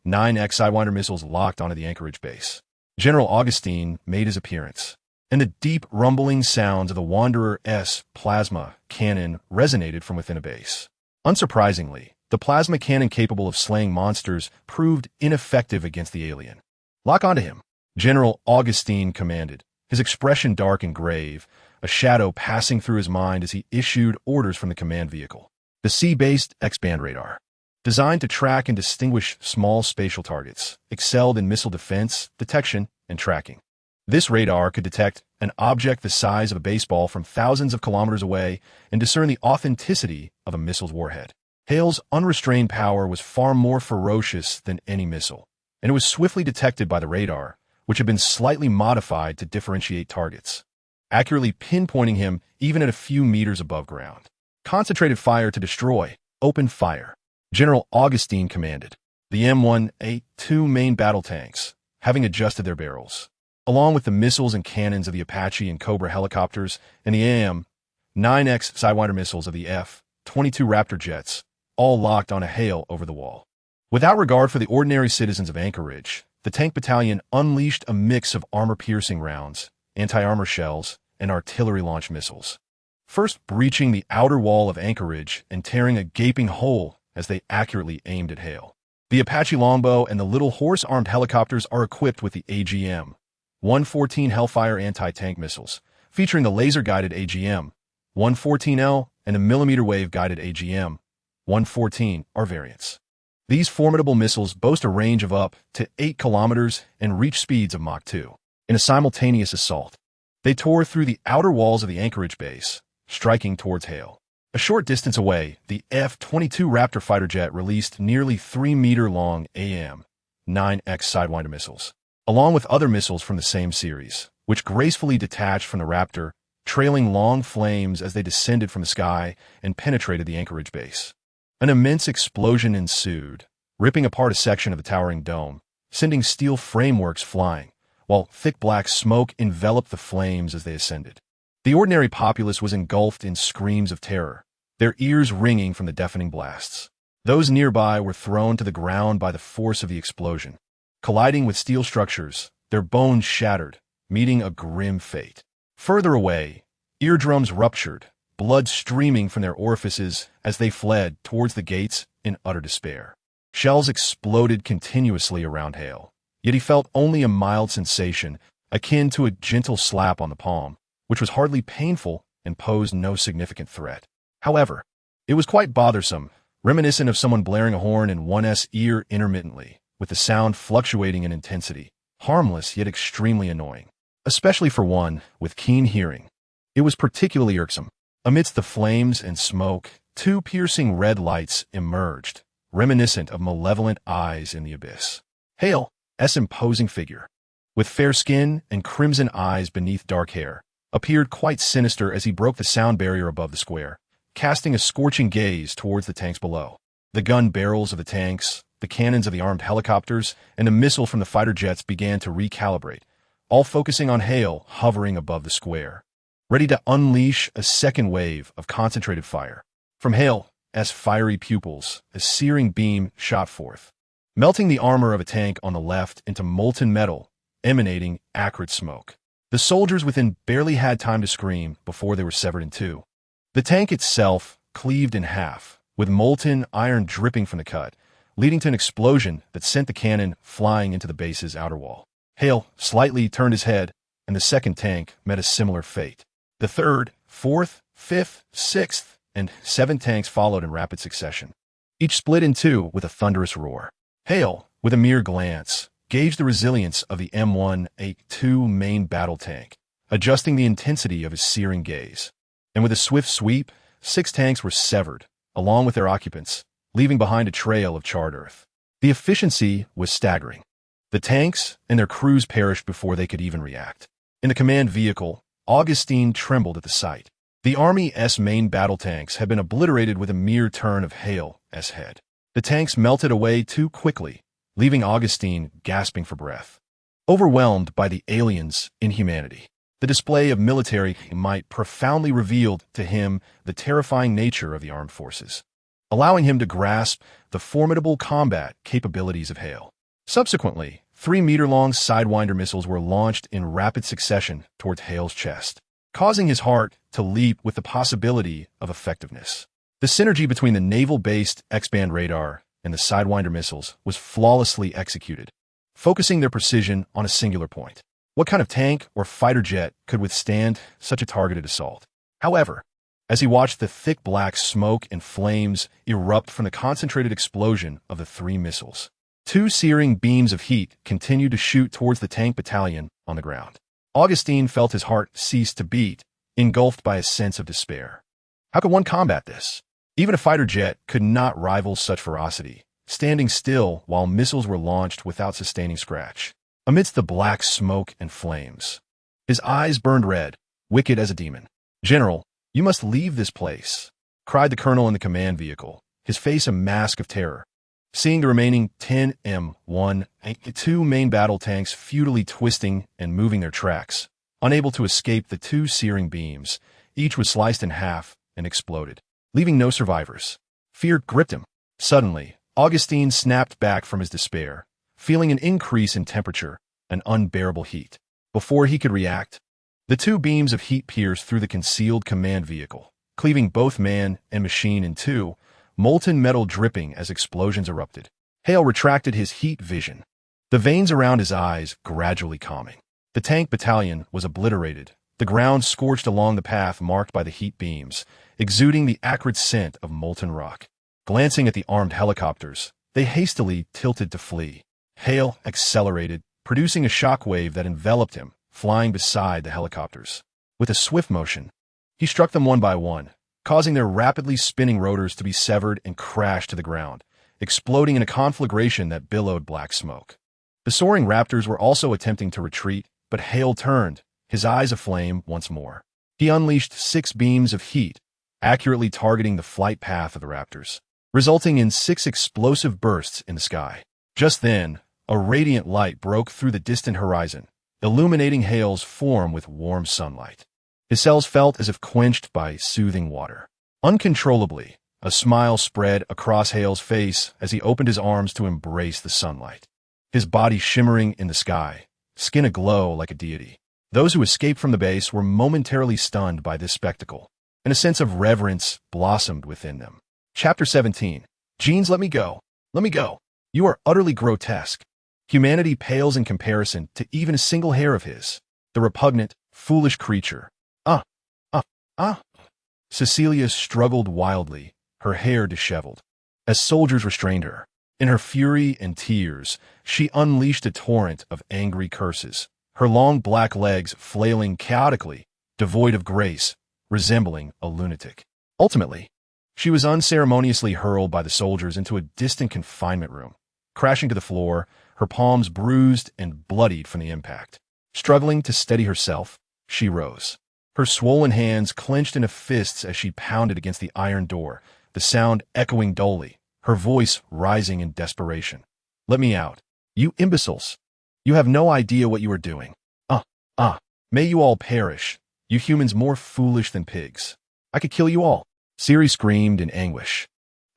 9X Sidewinder missiles locked onto the anchorage base. General Augustine made his appearance, and the deep rumbling sounds of the Wanderer's plasma cannon resonated from within a base. Unsurprisingly, the plasma cannon capable of slaying monsters proved ineffective against the alien. "Lock onto him," General Augustine commanded, his expression dark and grave, a shadow passing through his mind as he issued orders from the command vehicle. The sea-based X-band radar, designed to track and distinguish small spatial targets, excelled in missile defense, detection, and tracking. This radar could detect an object the size of a baseball from thousands of kilometers away and discern the authenticity of a missile's warhead. Hale's unrestrained power was far more ferocious than any missile, and it was swiftly detected by the radar, which had been slightly modified to differentiate targets, accurately pinpointing him even at a few meters above ground. "Concentrated fire to destroy. Open fire," General Augustine commanded. The M182 main battle tanks, having adjusted their barrels, along with the missiles and cannons of the Apache and Cobra helicopters and the AM-9X Sidewinder missiles of the F-22 Raptor jets, all locked on a Hale over the wall. Without regard for the ordinary citizens of Anchorage, the tank battalion unleashed a mix of armor-piercing rounds, anti-armor shells, and artillery-launched missiles, first breaching the outer wall of Anchorage and tearing a gaping hole as they accurately aimed at Hale. The Apache Longbow and the Little Horse-armed helicopters are equipped with the AGM-114 Hellfire anti-tank missiles, featuring the laser-guided AGM-114L and the millimeter-wave-guided AGM-114 are variants. These formidable missiles boast a range of up to 8 kilometers and reach speeds of Mach 2. In a simultaneous assault, they tore through the outer walls of the Anchorage base, striking towards Hale. A short distance away, the F-22 Raptor fighter jet released nearly 3-meter-long AM-9X Sidewinder missiles, along with other missiles from the same series, which gracefully detached from the Raptor, trailing long flames as they descended from the sky and penetrated the Anchorage base. An immense explosion ensued, ripping apart a section of the towering dome, sending steel frameworks flying, while thick black smoke enveloped the flames as they ascended. The ordinary populace was engulfed in screams of terror, their ears ringing from the deafening blasts. Those nearby were thrown to the ground by the force of the explosion, colliding with steel structures, their bones shattered, meeting a grim fate. Further away, eardrums ruptured, blood streaming from their orifices as they fled towards the gates in utter despair. Shells exploded continuously around Hale, yet he felt only a mild sensation akin to a gentle slap on the palm, which was hardly painful and posed no significant threat. However, it was quite bothersome, reminiscent of someone blaring a horn in one's ear intermittently, with the sound fluctuating in intensity, harmless yet extremely annoying, especially for one with keen hearing. It was particularly irksome. Amidst the flames and smoke, Two piercing red lights emerged, reminiscent of malevolent eyes in the abyss. Hale's imposing figure, with fair skin and crimson eyes beneath dark hair, appeared quite sinister as he broke the sound barrier above the square, casting a scorching gaze towards the tanks below. The gun barrels of the tanks, the cannons of the armed helicopters, and the missile from the fighter jets began to recalibrate, all focusing on Hale hovering above the square, ready to unleash a second wave of concentrated fire. From Hale's fiery pupils, a searing beam shot forth, melting the armor of a tank on the left into molten metal, emanating acrid smoke. The soldiers within barely had time to scream before they were severed in two. The tank itself cleaved in half, with molten iron dripping from the cut, leading to an explosion that sent the cannon flying into the base's outer wall. Hale slightly turned his head, and the second tank met a similar fate. The third, fourth, fifth, sixth, and seventh tanks followed in rapid succession, each split in two with a thunderous roar. Hale, with a mere glance, gauged the resilience of the M1A2 main battle tank, adjusting the intensity of his searing gaze. And with a swift sweep, 6 tanks were severed, along with their occupants, leaving behind a trail of charred earth. The efficiency was staggering. The tanks and their crews perished before they could even react. In the command vehicle, Augustine trembled at the sight. The Army's main battle tanks had been obliterated with a mere turn of Hale's head. The tanks melted away too quickly, leaving Augustine gasping for breath. Overwhelmed by the aliens' inhumanity, the display of military might profoundly revealed to him the terrifying nature of the armed forces, allowing him to grasp the formidable combat capabilities of Hale. Subsequently, 3-meter-long Sidewinder missiles were launched in rapid succession towards Hale's chest, causing his heart to leap with the possibility of effectiveness. The synergy between the naval-based X-band radar and the Sidewinder missiles was flawlessly executed, focusing their precision on a singular point. What kind of tank or fighter jet could withstand such a targeted assault? However, as he watched the thick black smoke and flames erupt from the concentrated explosion of the 3 missiles, 2 searing beams of heat continued to shoot towards the tank battalion on the ground. Augustine felt his heart cease to beat, engulfed by a sense of despair. How could one combat this? Even a fighter jet could not rival such ferocity, standing still while missiles were launched without sustaining scratch. Amidst the black smoke and flames, his eyes burned red, wicked as a demon. "General, you must leave this place," cried the colonel in the command vehicle, his face a mask of terror. Seeing the remaining 10 M1A2 main battle tanks futilely twisting and moving their tracks, unable to escape the 2 searing beams, each was sliced in half and exploded, leaving no survivors. Fear gripped him. Suddenly, Augustine snapped back from his despair, feeling an increase in temperature, an unbearable heat. Before he could react, the 2 beams of heat pierced through the concealed command vehicle, cleaving both man and machine in 2, molten metal dripping as explosions erupted. Hale retracted his heat vision, the veins around his eyes gradually calming. The tank battalion was obliterated, the ground scorched along the path marked by the heat beams, exuding the acrid scent of molten rock. Glancing at the armed helicopters, they hastily tilted to flee. Hale accelerated, producing a shockwave that enveloped him, flying beside the helicopters. With a swift motion, he struck them one by one, causing their rapidly spinning rotors to be severed and crash to the ground, exploding in a conflagration that billowed black smoke. The soaring Raptors were also attempting to retreat, but Hale turned, his eyes aflame once more. He unleashed 6 beams of heat, accurately targeting the flight path of the Raptors, resulting in 6 explosive bursts in the sky. Just then, a radiant light broke through the distant horizon, illuminating Hale's form with warm sunlight. His cells felt as if quenched by soothing water. Uncontrollably, a smile spread across Hale's face as he opened his arms to embrace the sunlight. His body shimmering in the sky, skin aglow like a deity. Those who escaped from the base were momentarily stunned by this spectacle, and a sense of reverence blossomed within them. Chapter 17. Jeans, let me go. Let me go. You are utterly grotesque. Humanity pales in comparison to even a single hair of his. The repugnant, foolish creature. Cecilia struggled wildly, her hair disheveled, as soldiers restrained her. In her fury and tears, she unleashed a torrent of angry curses, her long black legs flailing chaotically, devoid of grace, resembling a lunatic. Ultimately, She was unceremoniously hurled by the soldiers into a distant confinement room. Crashing to the floor, her palms bruised and bloodied from the impact. Struggling to steady herself, she rose. Her swollen hands clenched into fists as she pounded against the iron door, the sound echoing dully, her voice rising in desperation. "Let me out. You imbeciles. You have no idea what you are doing. May you all perish, you humans more foolish than pigs. I could kill you all." Siri screamed in anguish.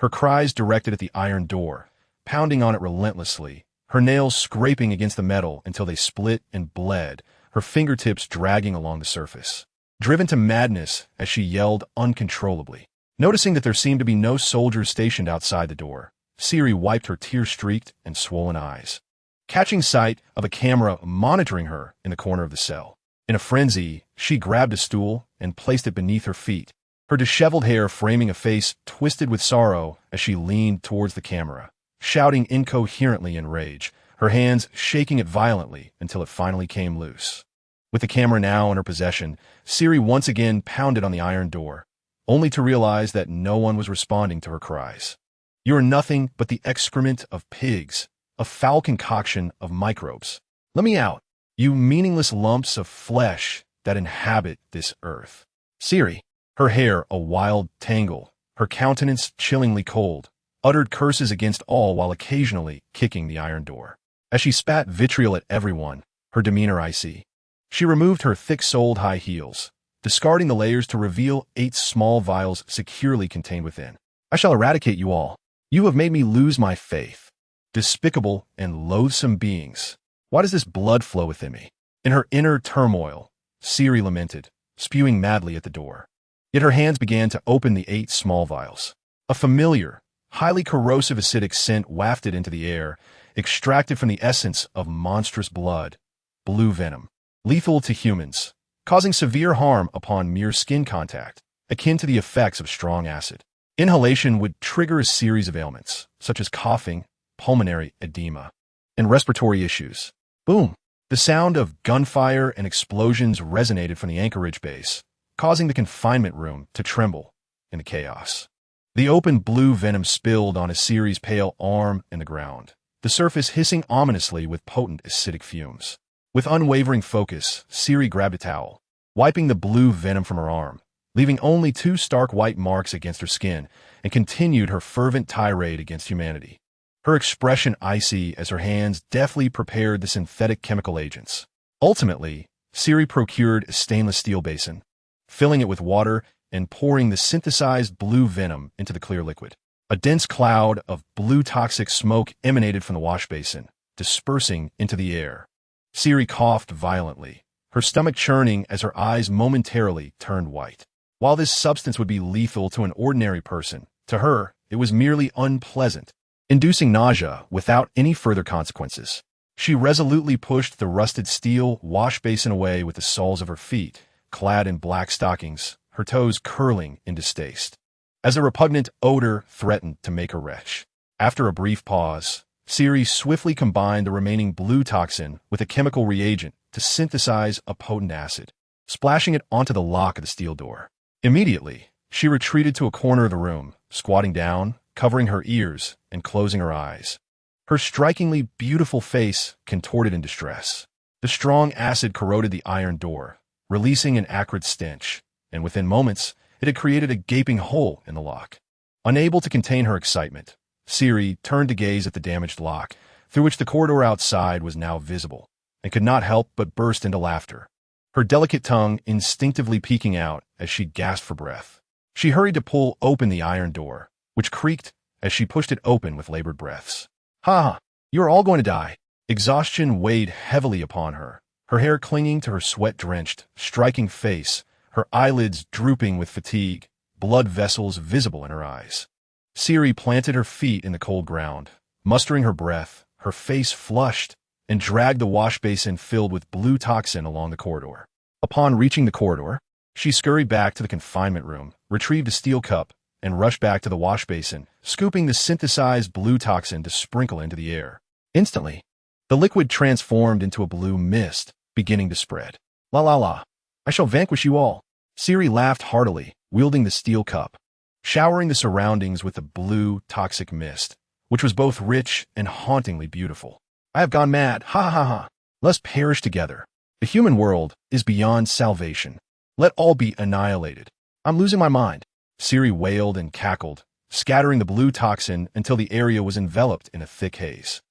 Her cries directed at the iron door, pounding on it relentlessly, her nails scraping against the metal until they split and bled, her fingertips dragging along the surface. Driven to madness as she yelled uncontrollably. Noticing that there seemed to be no soldiers stationed outside the door, Siri wiped her tear-streaked and swollen eyes, catching sight of a camera monitoring her in the corner of the cell. In a frenzy, she grabbed a stool and placed it beneath her feet, her disheveled hair framing a face twisted with sorrow as she leaned towards the camera, shouting incoherently in rage, her hands shaking it violently until it finally came loose. With the camera now in her possession, Siri once again pounded on the iron door, only to realize that no one was responding to her cries. "You are nothing but the excrement of pigs, a foul concoction of microbes. Let me out, you meaningless lumps of flesh that inhabit this earth." Siri, her hair a wild tangle, her countenance chillingly cold, uttered curses against all while occasionally kicking the iron door. As she spat vitriol at everyone, her demeanor icy, she removed her thick-soled high heels, discarding the layers to reveal 8 small vials securely contained within. "I shall eradicate you all. You have made me lose my faith. Despicable and loathsome beings. Why does this blood flow within me?" In her inner turmoil, Siri lamented, spewing madly at the door. Yet her hands began to open the 8 small vials. A familiar, highly corrosive acidic scent wafted into the air, extracted from the essence of monstrous blood, blue venom, lethal to humans, causing severe harm upon mere skin contact, akin to the effects of strong acid. Inhalation would trigger a series of ailments, such as coughing, pulmonary edema, and respiratory issues. Boom! The sound of gunfire and explosions resonated from the Anchorage base, causing the confinement room to tremble in the chaos. The open blue venom spilled on Siri's pale arm and the ground, the surface hissing ominously with potent acidic fumes. With unwavering focus, Siri grabbed a towel, wiping the blue venom from her arm, leaving only 2 stark white marks against her skin, and continued her fervent tirade against humanity. Her expression icy as her hands deftly prepared the synthetic chemical agents. Ultimately, Siri procured a stainless steel basin, filling it with water and pouring the synthesized blue venom into the clear liquid. A dense cloud of blue toxic smoke emanated from the wash basin, dispersing into the air. Siri coughed violently, her stomach churning as her eyes momentarily turned white. While this substance would be lethal to an ordinary person, to her, it was merely unpleasant, inducing nausea without any further consequences. She resolutely pushed the rusted steel wash basin away with the soles of her feet, clad in black stockings, her toes curling in distaste, as a repugnant odor threatened to make her retch. After a brief pause, Siri swiftly combined the remaining blue toxin with a chemical reagent to synthesize a potent acid, splashing it onto the lock of the steel door. Immediately, she retreated to a corner of the room, squatting down, covering her ears, and closing her eyes. Her strikingly beautiful face contorted in distress. The strong acid corroded the iron door, releasing an acrid stench, and within moments, it had created a gaping hole in the lock. Unable to contain her excitement, Siri turned to gaze at the damaged lock, through which the corridor outside was now visible, and could not help but burst into laughter, her delicate tongue instinctively peeking out as she gasped for breath. She hurried to pull open the iron door, which creaked as she pushed it open with labored breaths. "Ha! You are all going to die." Exhaustion weighed heavily upon her, her hair clinging to her sweat-drenched, striking face, her eyelids drooping with fatigue, blood vessels visible in her eyes. Siri planted her feet in the cold ground, mustering her breath, her face flushed, and dragged the wash basin filled with blue toxin along the corridor. Upon reaching the corridor, she scurried back to the confinement room, retrieved a steel cup, and rushed back to the wash basin, scooping the synthesized blue toxin to sprinkle into the air. Instantly, the liquid transformed into a blue mist, beginning to spread. "La la la. I shall vanquish you all." Siri laughed heartily, wielding the steel cup. showering the surroundings with a blue, toxic mist, which was both rich and hauntingly beautiful. I have gone mad, ha ha ha ha. Let's perish together. The human world is beyond salvation. Let all be annihilated. I'm losing my mind. Ciri wailed and cackled, scattering the blue toxin until the area was enveloped in a thick haze.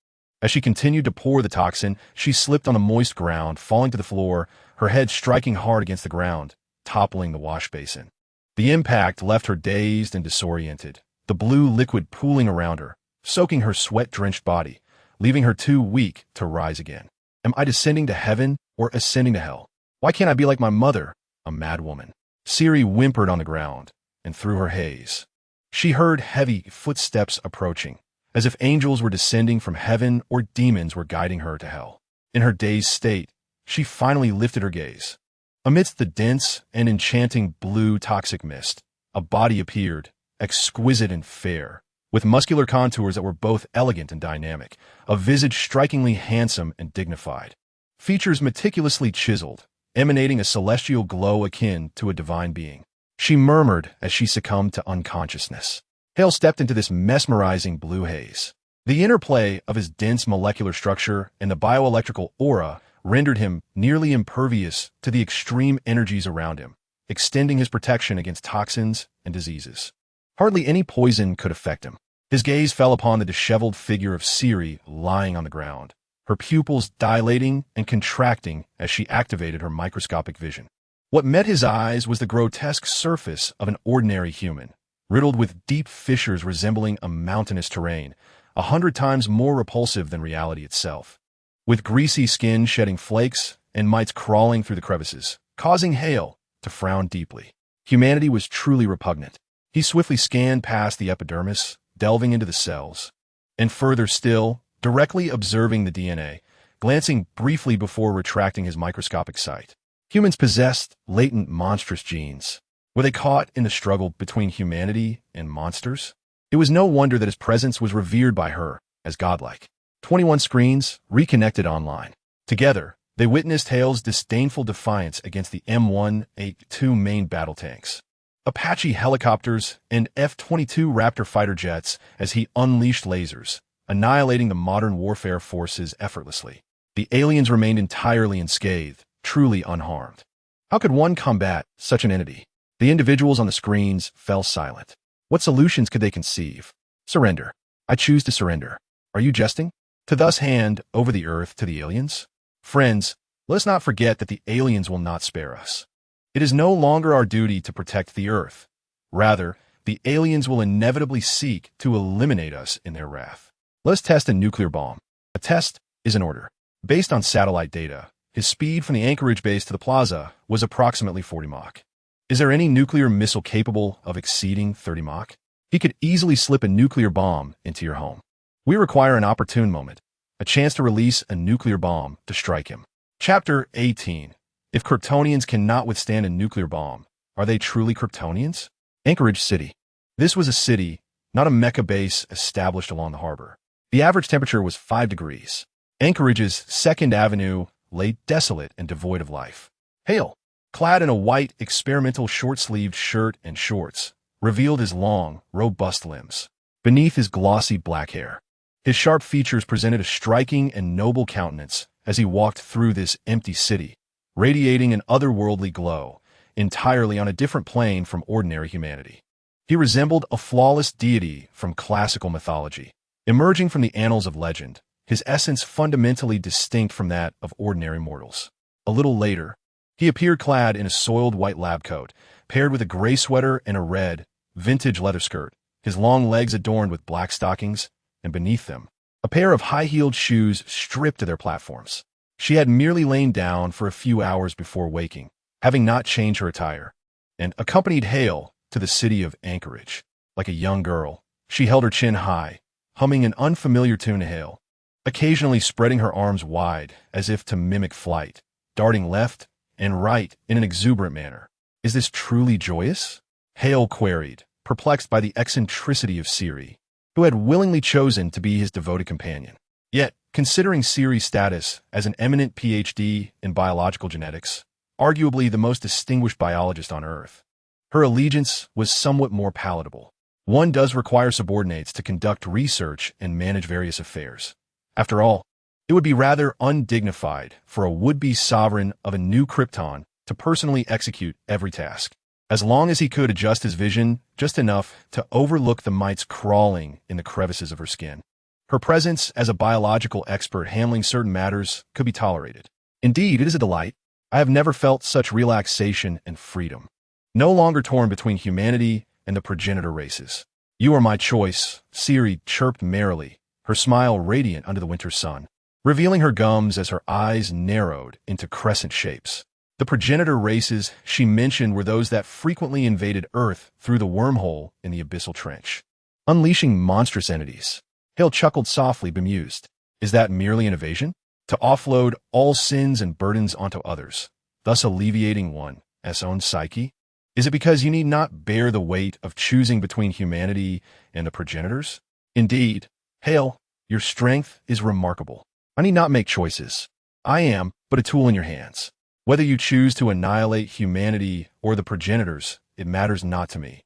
As she continued to pour the toxin, she slipped on the moist ground, falling to the floor, her head striking hard against the ground, toppling the wash basin. The impact left her dazed and disoriented, the blue liquid pooling around her, soaking her sweat-drenched body, leaving her too weak to rise again. Am I descending to heaven or ascending to hell? Why can't I be like my mother, a mad woman? Ciri whimpered on the ground, and through her haze, she heard heavy footsteps approaching, as if angels were descending from heaven or demons were guiding her to hell. In her dazed state, she finally lifted her gaze. Amidst the dense and enchanting blue toxic mist, a body appeared, exquisite and fair, with muscular contours that were both elegant and dynamic, a visage strikingly handsome and dignified, features meticulously chiseled, emanating a celestial glow akin to a divine being. She murmured as she succumbed to unconsciousness. Hale stepped into this mesmerizing blue haze. The interplay of his dense molecular structure and the bioelectrical aura rendered him nearly impervious to the extreme energies around him, extending his protection against toxins and diseases. Hardly any poison could affect him. His gaze fell upon the disheveled figure of Ciri lying on the ground, her pupils dilating and contracting as she activated her microscopic vision. What met his eyes was the grotesque surface of an ordinary human, riddled with deep fissures resembling a mountainous terrain, 100 times more repulsive than reality itself, with greasy skin shedding flakes and mites crawling through the crevices, causing Hale to frown deeply. Humanity was truly repugnant. He swiftly scanned past the epidermis, delving into the cells, and further still, directly observing the DNA, glancing briefly before retracting his microscopic sight. Humans possessed latent monstrous genes. Were they caught in the struggle between humanity and monsters? It was no wonder that his presence was revered by her as godlike. 21 screens reconnected online. Together, they witnessed Hale's disdainful defiance against the M182 main battle tanks, Apache helicopters, and F-22 Raptor fighter jets as he unleashed lasers, annihilating the modern warfare forces effortlessly. The aliens remained entirely unscathed, truly unharmed. How could one combat such an entity? The individuals on the screens fell silent. What solutions could they conceive? Surrender. I choose to surrender. Are you jesting? To thus hand over the Earth to the aliens? Friends, let us not forget that the aliens will not spare us. It is no longer our duty to protect the Earth. Rather, the aliens will inevitably seek to eliminate us in their wrath. Let us test a nuclear bomb. A test is an order. Based on satellite data, his speed from the Anchorage base to the plaza was approximately 40 Mach. Is there any nuclear missile capable of exceeding 30 Mach? He could easily slip a nuclear bomb into your home. We require an opportune moment, a chance to release a nuclear bomb to strike him. Chapter 18. If Kryptonians cannot withstand a nuclear bomb, are they truly Kryptonians? Anchorage City. This was a city, not a mecha base established along the harbor. The average temperature was 5 degrees. Anchorage's 2nd Avenue lay desolate and devoid of life. Hale, clad in a white, experimental short-sleeved shirt and shorts, revealed his long, robust limbs. Beneath his glossy black hair, his sharp features presented a striking and noble countenance as he walked through this empty city, radiating an otherworldly glow, entirely on a different plane from ordinary humanity. He resembled a flawless deity from classical mythology, emerging from the annals of legend, his essence fundamentally distinct from that of ordinary mortals. A little later, he appeared clad in a soiled white lab coat, paired with a gray sweater and a red, vintage leather skirt, his long legs adorned with black stockings, and beneath them, a pair of high-heeled shoes stripped to their platforms. She had merely lain down for a few hours before waking, having not changed her attire, and accompanied Hale to the city of Anchorage. Like a young girl, she held her chin high, humming an unfamiliar tune to Hale, occasionally spreading her arms wide as if to mimic flight, darting left and right in an exuberant manner. Is this truly joyous? Hale queried, perplexed by the eccentricity of Ciri, who had willingly chosen to be his devoted companion. Yet, considering Ciri's status as an eminent PhD in biological genetics, arguably the most distinguished biologist on Earth, Her allegiance was somewhat more palatable. One does require subordinates to conduct research and manage various affairs. After all, it would be rather undignified for a would-be sovereign of a new Krypton to personally execute every task. As long as he could adjust his vision just enough to overlook the mites crawling in the crevices of her skin. Her presence as a biological expert handling certain matters could be tolerated. Indeed, it is a delight. I have never felt such relaxation and freedom. No longer torn between humanity and the progenitor races. You are my choice, Siri chirped merrily, her smile radiant under the winter sun, revealing her gums as her eyes narrowed into crescent shapes. The progenitor races she mentioned were those that frequently invaded Earth through the wormhole in the abyssal trench, unleashing monstrous entities. Hale chuckled softly, bemused. Is that merely an evasion? To offload all sins and burdens onto others, thus alleviating one's own psyche? Is it because you need not bear the weight of choosing between humanity and the progenitors? Indeed, Hale, your strength is remarkable. I need not make choices. I am but a tool in your hands. Whether you choose to annihilate humanity or the progenitors, it matters not to me.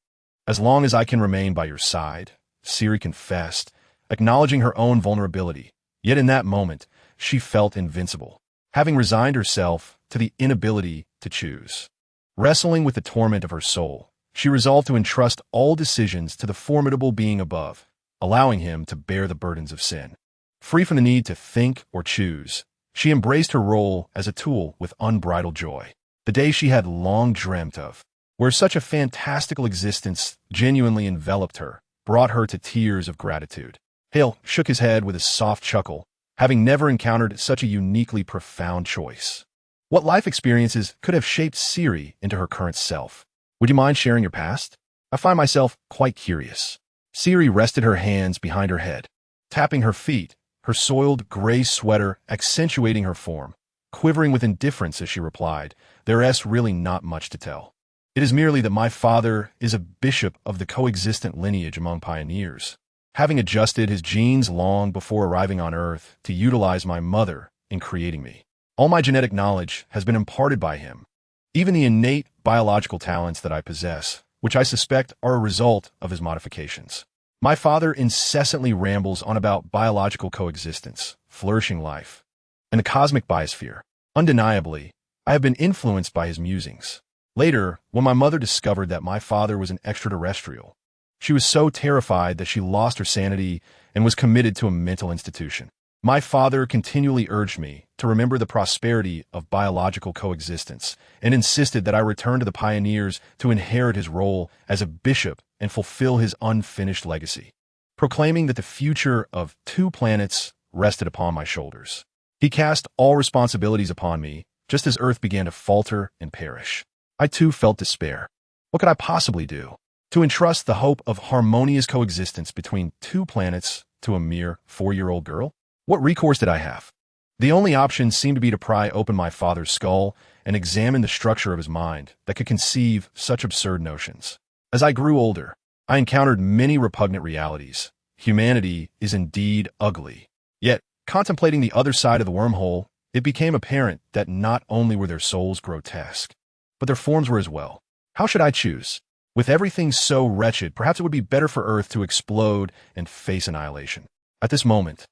As long as I can remain by your side, Siri confessed, acknowledging her own vulnerability. Yet in that moment, she felt invincible, having resigned herself to the inability to choose. Wrestling with the torment of her soul, she resolved to entrust all decisions to the formidable being above, allowing him to bear the burdens of sin. Free from the need to think or choose, she embraced her role as a tool with unbridled joy. The day she had long dreamt of, where such a fantastical existence genuinely enveloped her, brought her to tears of gratitude. Hale shook his head with a soft chuckle, having never encountered such a uniquely profound choice. What life experiences could have shaped Siri into her current self? Would you mind sharing your past? I find myself quite curious. Siri rested her hands behind her head, tapping her feet, her soiled gray sweater accentuating her form, quivering with indifference as she replied, "There's really not much to tell. It is merely that my father is a bishop of the coexistent lineage among pioneers, having adjusted his genes long before arriving on Earth to utilize my mother in creating me. All my genetic knowledge has been imparted by him, even the innate biological talents that I possess, which I suspect are a result of his modifications. My father incessantly rambles on about biological coexistence, flourishing life, and the cosmic biosphere. Undeniably, I have been influenced by his musings. Later, when my mother discovered that my father was an extraterrestrial, she was so terrified that she lost her sanity and was committed to a mental institution. My father continually urged me to remember the prosperity of biological coexistence and insisted that I return to the pioneers to inherit his role as a bishop and fulfill his unfinished legacy, proclaiming that the future of 2 planets rested upon my shoulders. He cast all responsibilities upon me just as Earth began to falter and perish. I too felt despair. What could I possibly do? To entrust the hope of harmonious coexistence between 2 planets to a mere 4-year-old girl? What recourse did I have? The only option seemed to be to pry open my father's skull and examine the structure of his mind that could conceive such absurd notions. As I grew older, I encountered many repugnant realities. Humanity is indeed ugly. Yet, contemplating the other side of the wormhole, it became apparent that not only were their souls grotesque, but their forms were as well. How should I choose? With everything so wretched, perhaps it would be better for Earth to explode and face annihilation. At this moment,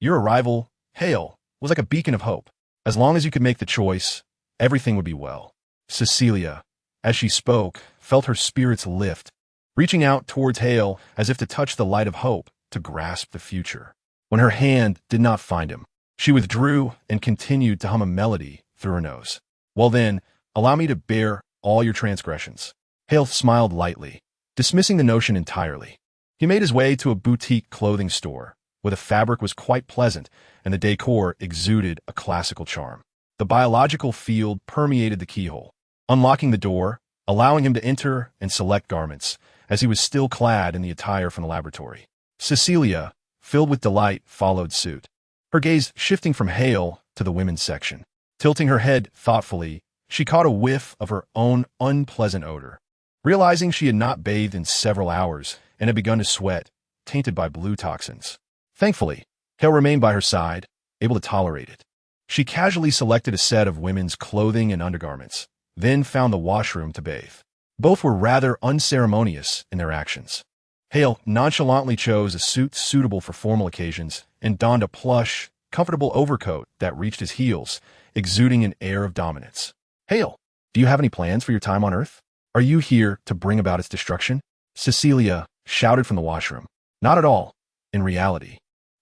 your arrival, Hale, was like a beacon of hope. As long as you could make the choice, everything would be well. Cecilia, as she spoke, felt her spirits lift, reaching out towards Hale as if to touch the light of hope, to grasp the future. When her hand did not find him, she withdrew and continued to hum a melody through her nose. Well then, allow me to bear all your transgressions. Hale smiled lightly, dismissing the notion entirely. He made his way to a boutique clothing store, where the fabric was quite pleasant and the decor exuded a classical charm. The biological field permeated the keyhole, unlocking the door, allowing him to enter and select garments, as he was still clad in the attire from the laboratory. Cecilia, filled with delight, followed suit, her gaze shifting from Hale to the women's section. Tilting her head thoughtfully, she caught a whiff of her own unpleasant odor. Realizing she had not bathed in several hours and had begun to sweat, tainted by blue toxins. Thankfully, Hale remained by her side, able to tolerate it. She casually selected a set of women's clothing and undergarments, then found the washroom to bathe. Both were rather unceremonious in their actions. Hale nonchalantly chose a suit suitable for formal occasions and donned a plush, comfortable overcoat that reached his heels, exuding an air of dominance. Hale, do you have any plans for your time on Earth? Are you here to bring about its destruction? Cecilia shouted from the washroom. Not at all. In reality,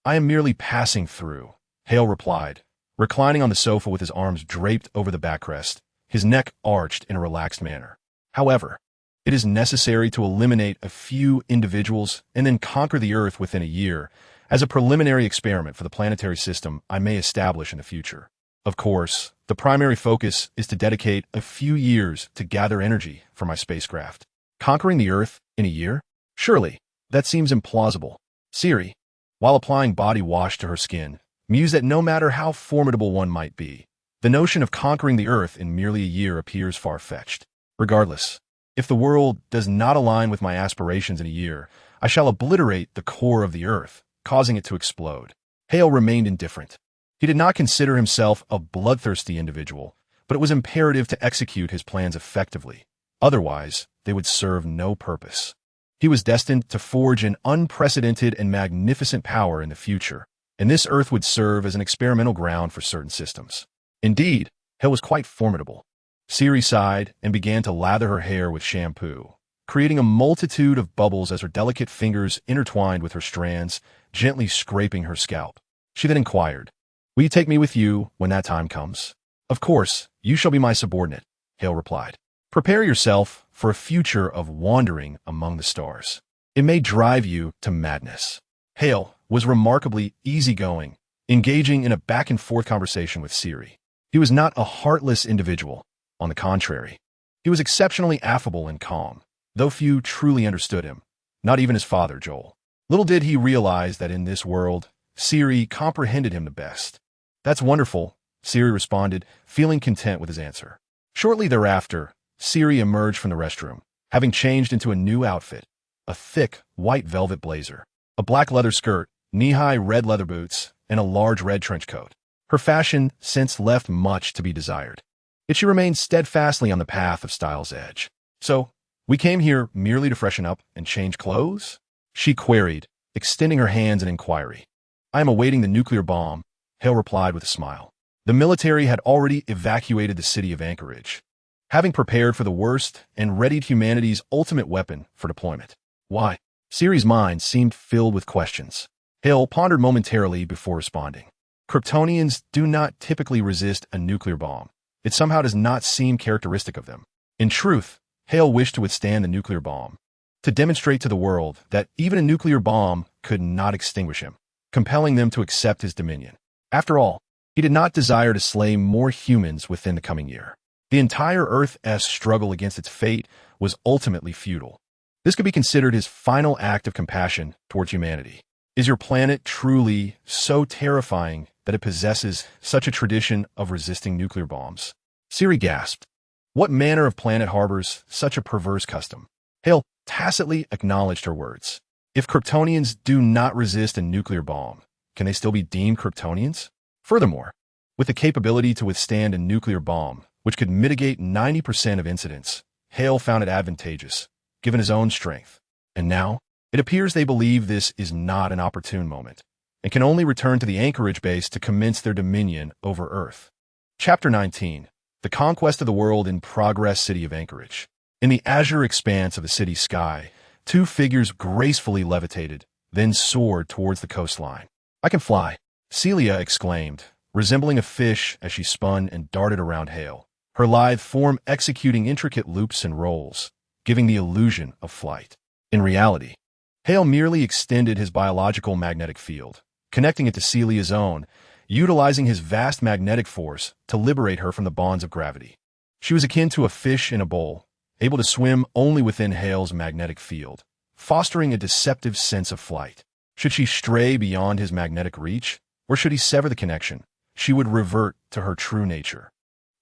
I am merely passing through, Hale replied, reclining on the sofa with his arms draped over the backrest, his neck arched in a relaxed manner. However, it is necessary to eliminate a few individuals and then conquer the Earth within a year as a preliminary experiment for the planetary system I may establish in the future. Of course, the primary focus is to dedicate a few years to gather energy for my spacecraft. Conquering the Earth in a year? Surely, that seems implausible. Siri, while applying body wash to her skin, mused that no matter how formidable one might be, the notion of conquering the Earth in merely a year appears far-fetched. Regardless, if the world does not align with my aspirations in a year, I shall obliterate the core of the Earth, causing it to explode. Hale remained indifferent. He did not consider himself a bloodthirsty individual, but it was imperative to execute his plans effectively. Otherwise, they would serve no purpose. He was destined to forge an unprecedented and magnificent power in the future, and this Earth would serve as an experimental ground for certain systems. Indeed, Hale was quite formidable. Siri sighed and began to lather her hair with shampoo, creating a multitude of bubbles as her delicate fingers intertwined with her strands, gently scraping her scalp. She then inquired, "Will you take me with you when that time comes?" "Of course, you shall be my subordinate," Hale replied. "Prepare yourself for a future of wandering among the stars. It may drive you to madness." Hale was remarkably easygoing, engaging in a back-and-forth conversation with Siri. He was not a heartless individual. On the contrary, he was exceptionally affable and calm, though few truly understood him, not even his father, Joel. Little did he realize that in this world, Siri comprehended him the best. "That's wonderful," Siri responded, feeling content with his answer. Shortly thereafter, Siri emerged from the restroom, having changed into a new outfit, a thick, white velvet blazer, a black leather skirt, knee-high red leather boots, and a large red trench coat. Her fashion sense left much to be desired, yet she remained steadfastly on the path of style's edge. "So, we came here merely to freshen up and change clothes?" she queried, extending her hands in inquiry. "I am awaiting the nuclear bomb," Hale replied with a smile. The military had already evacuated the city of Anchorage, having prepared for the worst and readied humanity's ultimate weapon for deployment. Why? Siri's mind seemed filled with questions. Hale pondered momentarily before responding. Kryptonians do not typically resist a nuclear bomb. It somehow does not seem characteristic of them. In truth, Hale wished to withstand the nuclear bomb, to demonstrate to the world that even a nuclear bomb could not extinguish him, compelling them to accept his dominion. After all, he did not desire to slay more humans within the coming year. The entire Earth's struggle against its fate was ultimately futile. This could be considered his final act of compassion towards humanity. Is your planet truly so terrifying that it possesses such a tradition of resisting nuclear bombs? Siri gasped. What manner of planet harbors such a perverse custom? Hale tacitly acknowledged her words. If Kryptonians do not resist a nuclear bomb, can they still be deemed Kryptonians? Furthermore, with the capability to withstand a nuclear bomb, which could mitigate 90% of incidents, Hale found it advantageous, given his own strength. And now, it appears they believe this is not an opportune moment, and can only return to the Anchorage base to commence their dominion over Earth. Chapter 19. The Conquest of the World in Progress City of Anchorage. In the azure expanse of the city's sky, two figures gracefully levitated, then soared towards the coastline. "I can fly," Celia exclaimed, resembling a fish as she spun and darted around Hale, her lithe form executing intricate loops and rolls, giving the illusion of flight. In reality, Hale merely extended his biological magnetic field, connecting it to Celia's own, utilizing his vast magnetic force to liberate her from the bonds of gravity. She was akin to a fish in a bowl, able to swim only within Hale's magnetic field, fostering a deceptive sense of flight. Should she stray beyond his magnetic reach, or should he sever the connection, she would revert to her true nature.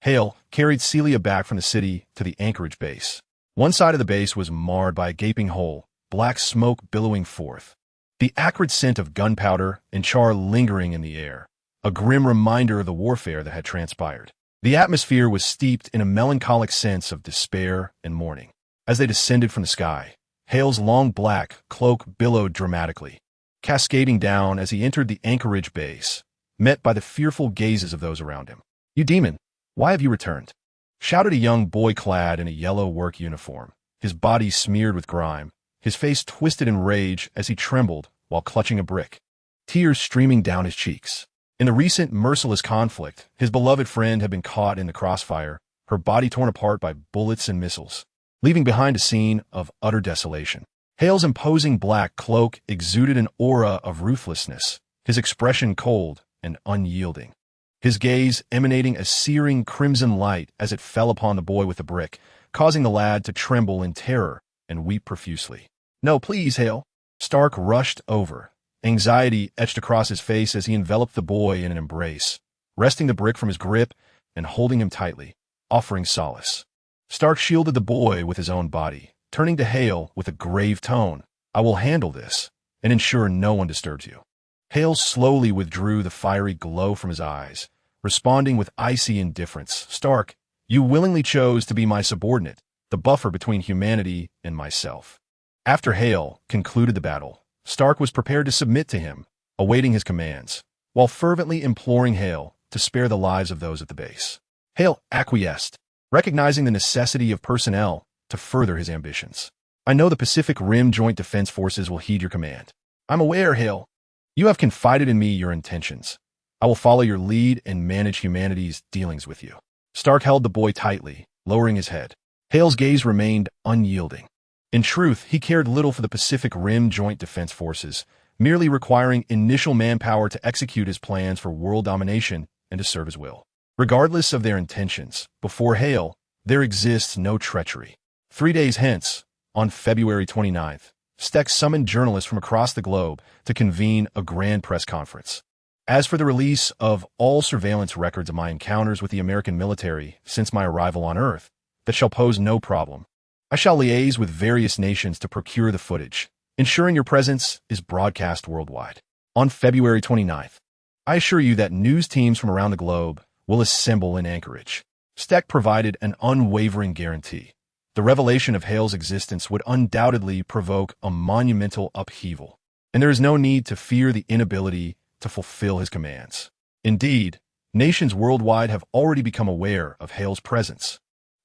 Hale carried Celia back from the city to the Anchorage base. One side of the base was marred by a gaping hole, black smoke billowing forth, the acrid scent of gunpowder and char lingering in the air, a grim reminder of the warfare that had transpired. The atmosphere was steeped in a melancholic sense of despair and mourning. As they descended from the sky, Hale's long black cloak billowed dramatically, cascading down as he entered the anchorage base, met by the fearful gazes of those around him. "You demon, why have you returned?" shouted a young boy clad in a yellow work uniform, his body smeared with grime, his face twisted in rage as he trembled while clutching a brick, tears streaming down his cheeks. In the recent merciless conflict, his beloved friend had been caught in the crossfire, her body torn apart by bullets and missiles, leaving behind a scene of utter desolation. Hale's imposing black cloak exuded an aura of ruthlessness, his expression cold and unyielding, his gaze emanating a searing crimson light as it fell upon the boy with the brick, causing the lad to tremble in terror and weep profusely. "No, please, Hale." Stark rushed over, anxiety etched across his face as he enveloped the boy in an embrace, wresting the brick from his grip and holding him tightly, offering solace. Stark shielded the boy with his own body, turning to Hale with a grave tone. "I will handle this and ensure no one disturbs you." Hale slowly withdrew the fiery glow from his eyes, responding with icy indifference. "Stark, you willingly chose to be my subordinate, the buffer between humanity and myself." After Hale concluded the battle, Stark was prepared to submit to him, awaiting his commands, while fervently imploring Hale to spare the lives of those at the base. Hale acquiesced, recognizing the necessity of personnel to further his ambitions. "I know the Pacific Rim Joint Defense Forces will heed your command." "I'm aware, Hale. You have confided in me your intentions. I will follow your lead and manage humanity's dealings with you." Stark held the boy tightly, lowering his head. Hale's gaze remained unyielding. In truth, he cared little for the Pacific Rim Joint Defense Forces, merely requiring initial manpower to execute his plans for world domination and to serve his will. Regardless of their intentions, before Hale, there exists no treachery. 3 days hence, on February 29th, Steck summoned journalists from across the globe to convene a grand press conference. "As for the release of all surveillance records of my encounters with the American military since my arrival on Earth, that shall pose no problem. I shall liaise with various nations to procure the footage, ensuring your presence is broadcast worldwide. On February 29th, I assure you that news teams from around the globe will assemble in Anchorage." Steck provided an unwavering guarantee. The revelation of Hale's existence would undoubtedly provoke a monumental upheaval, and there is no need to fear the inability to fulfill his commands. Indeed, nations worldwide have already become aware of Hale's presence,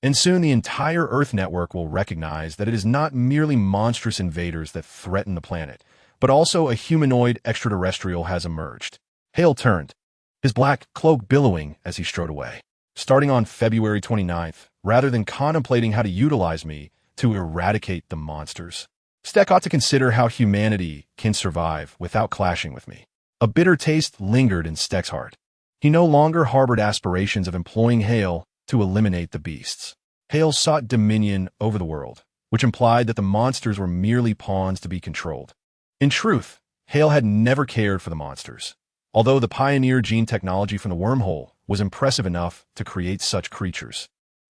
and soon the entire Earth network will recognize that it is not merely monstrous invaders that threaten the planet, but also a humanoid extraterrestrial has emerged. Hale turned, his black cloak billowing as he strode away. "Starting on February 29th, rather than contemplating how to utilize me to eradicate the monsters, Steck ought to consider how humanity can survive without clashing with me." A bitter taste lingered in Steck's heart. He no longer harbored aspirations of employing Hale to eliminate the beasts. Hale sought dominion over the world, which implied that the monsters were merely pawns to be controlled. In truth, Hale had never cared for the monsters, although the pioneer gene technology from the wormhole was impressive enough to create such creatures.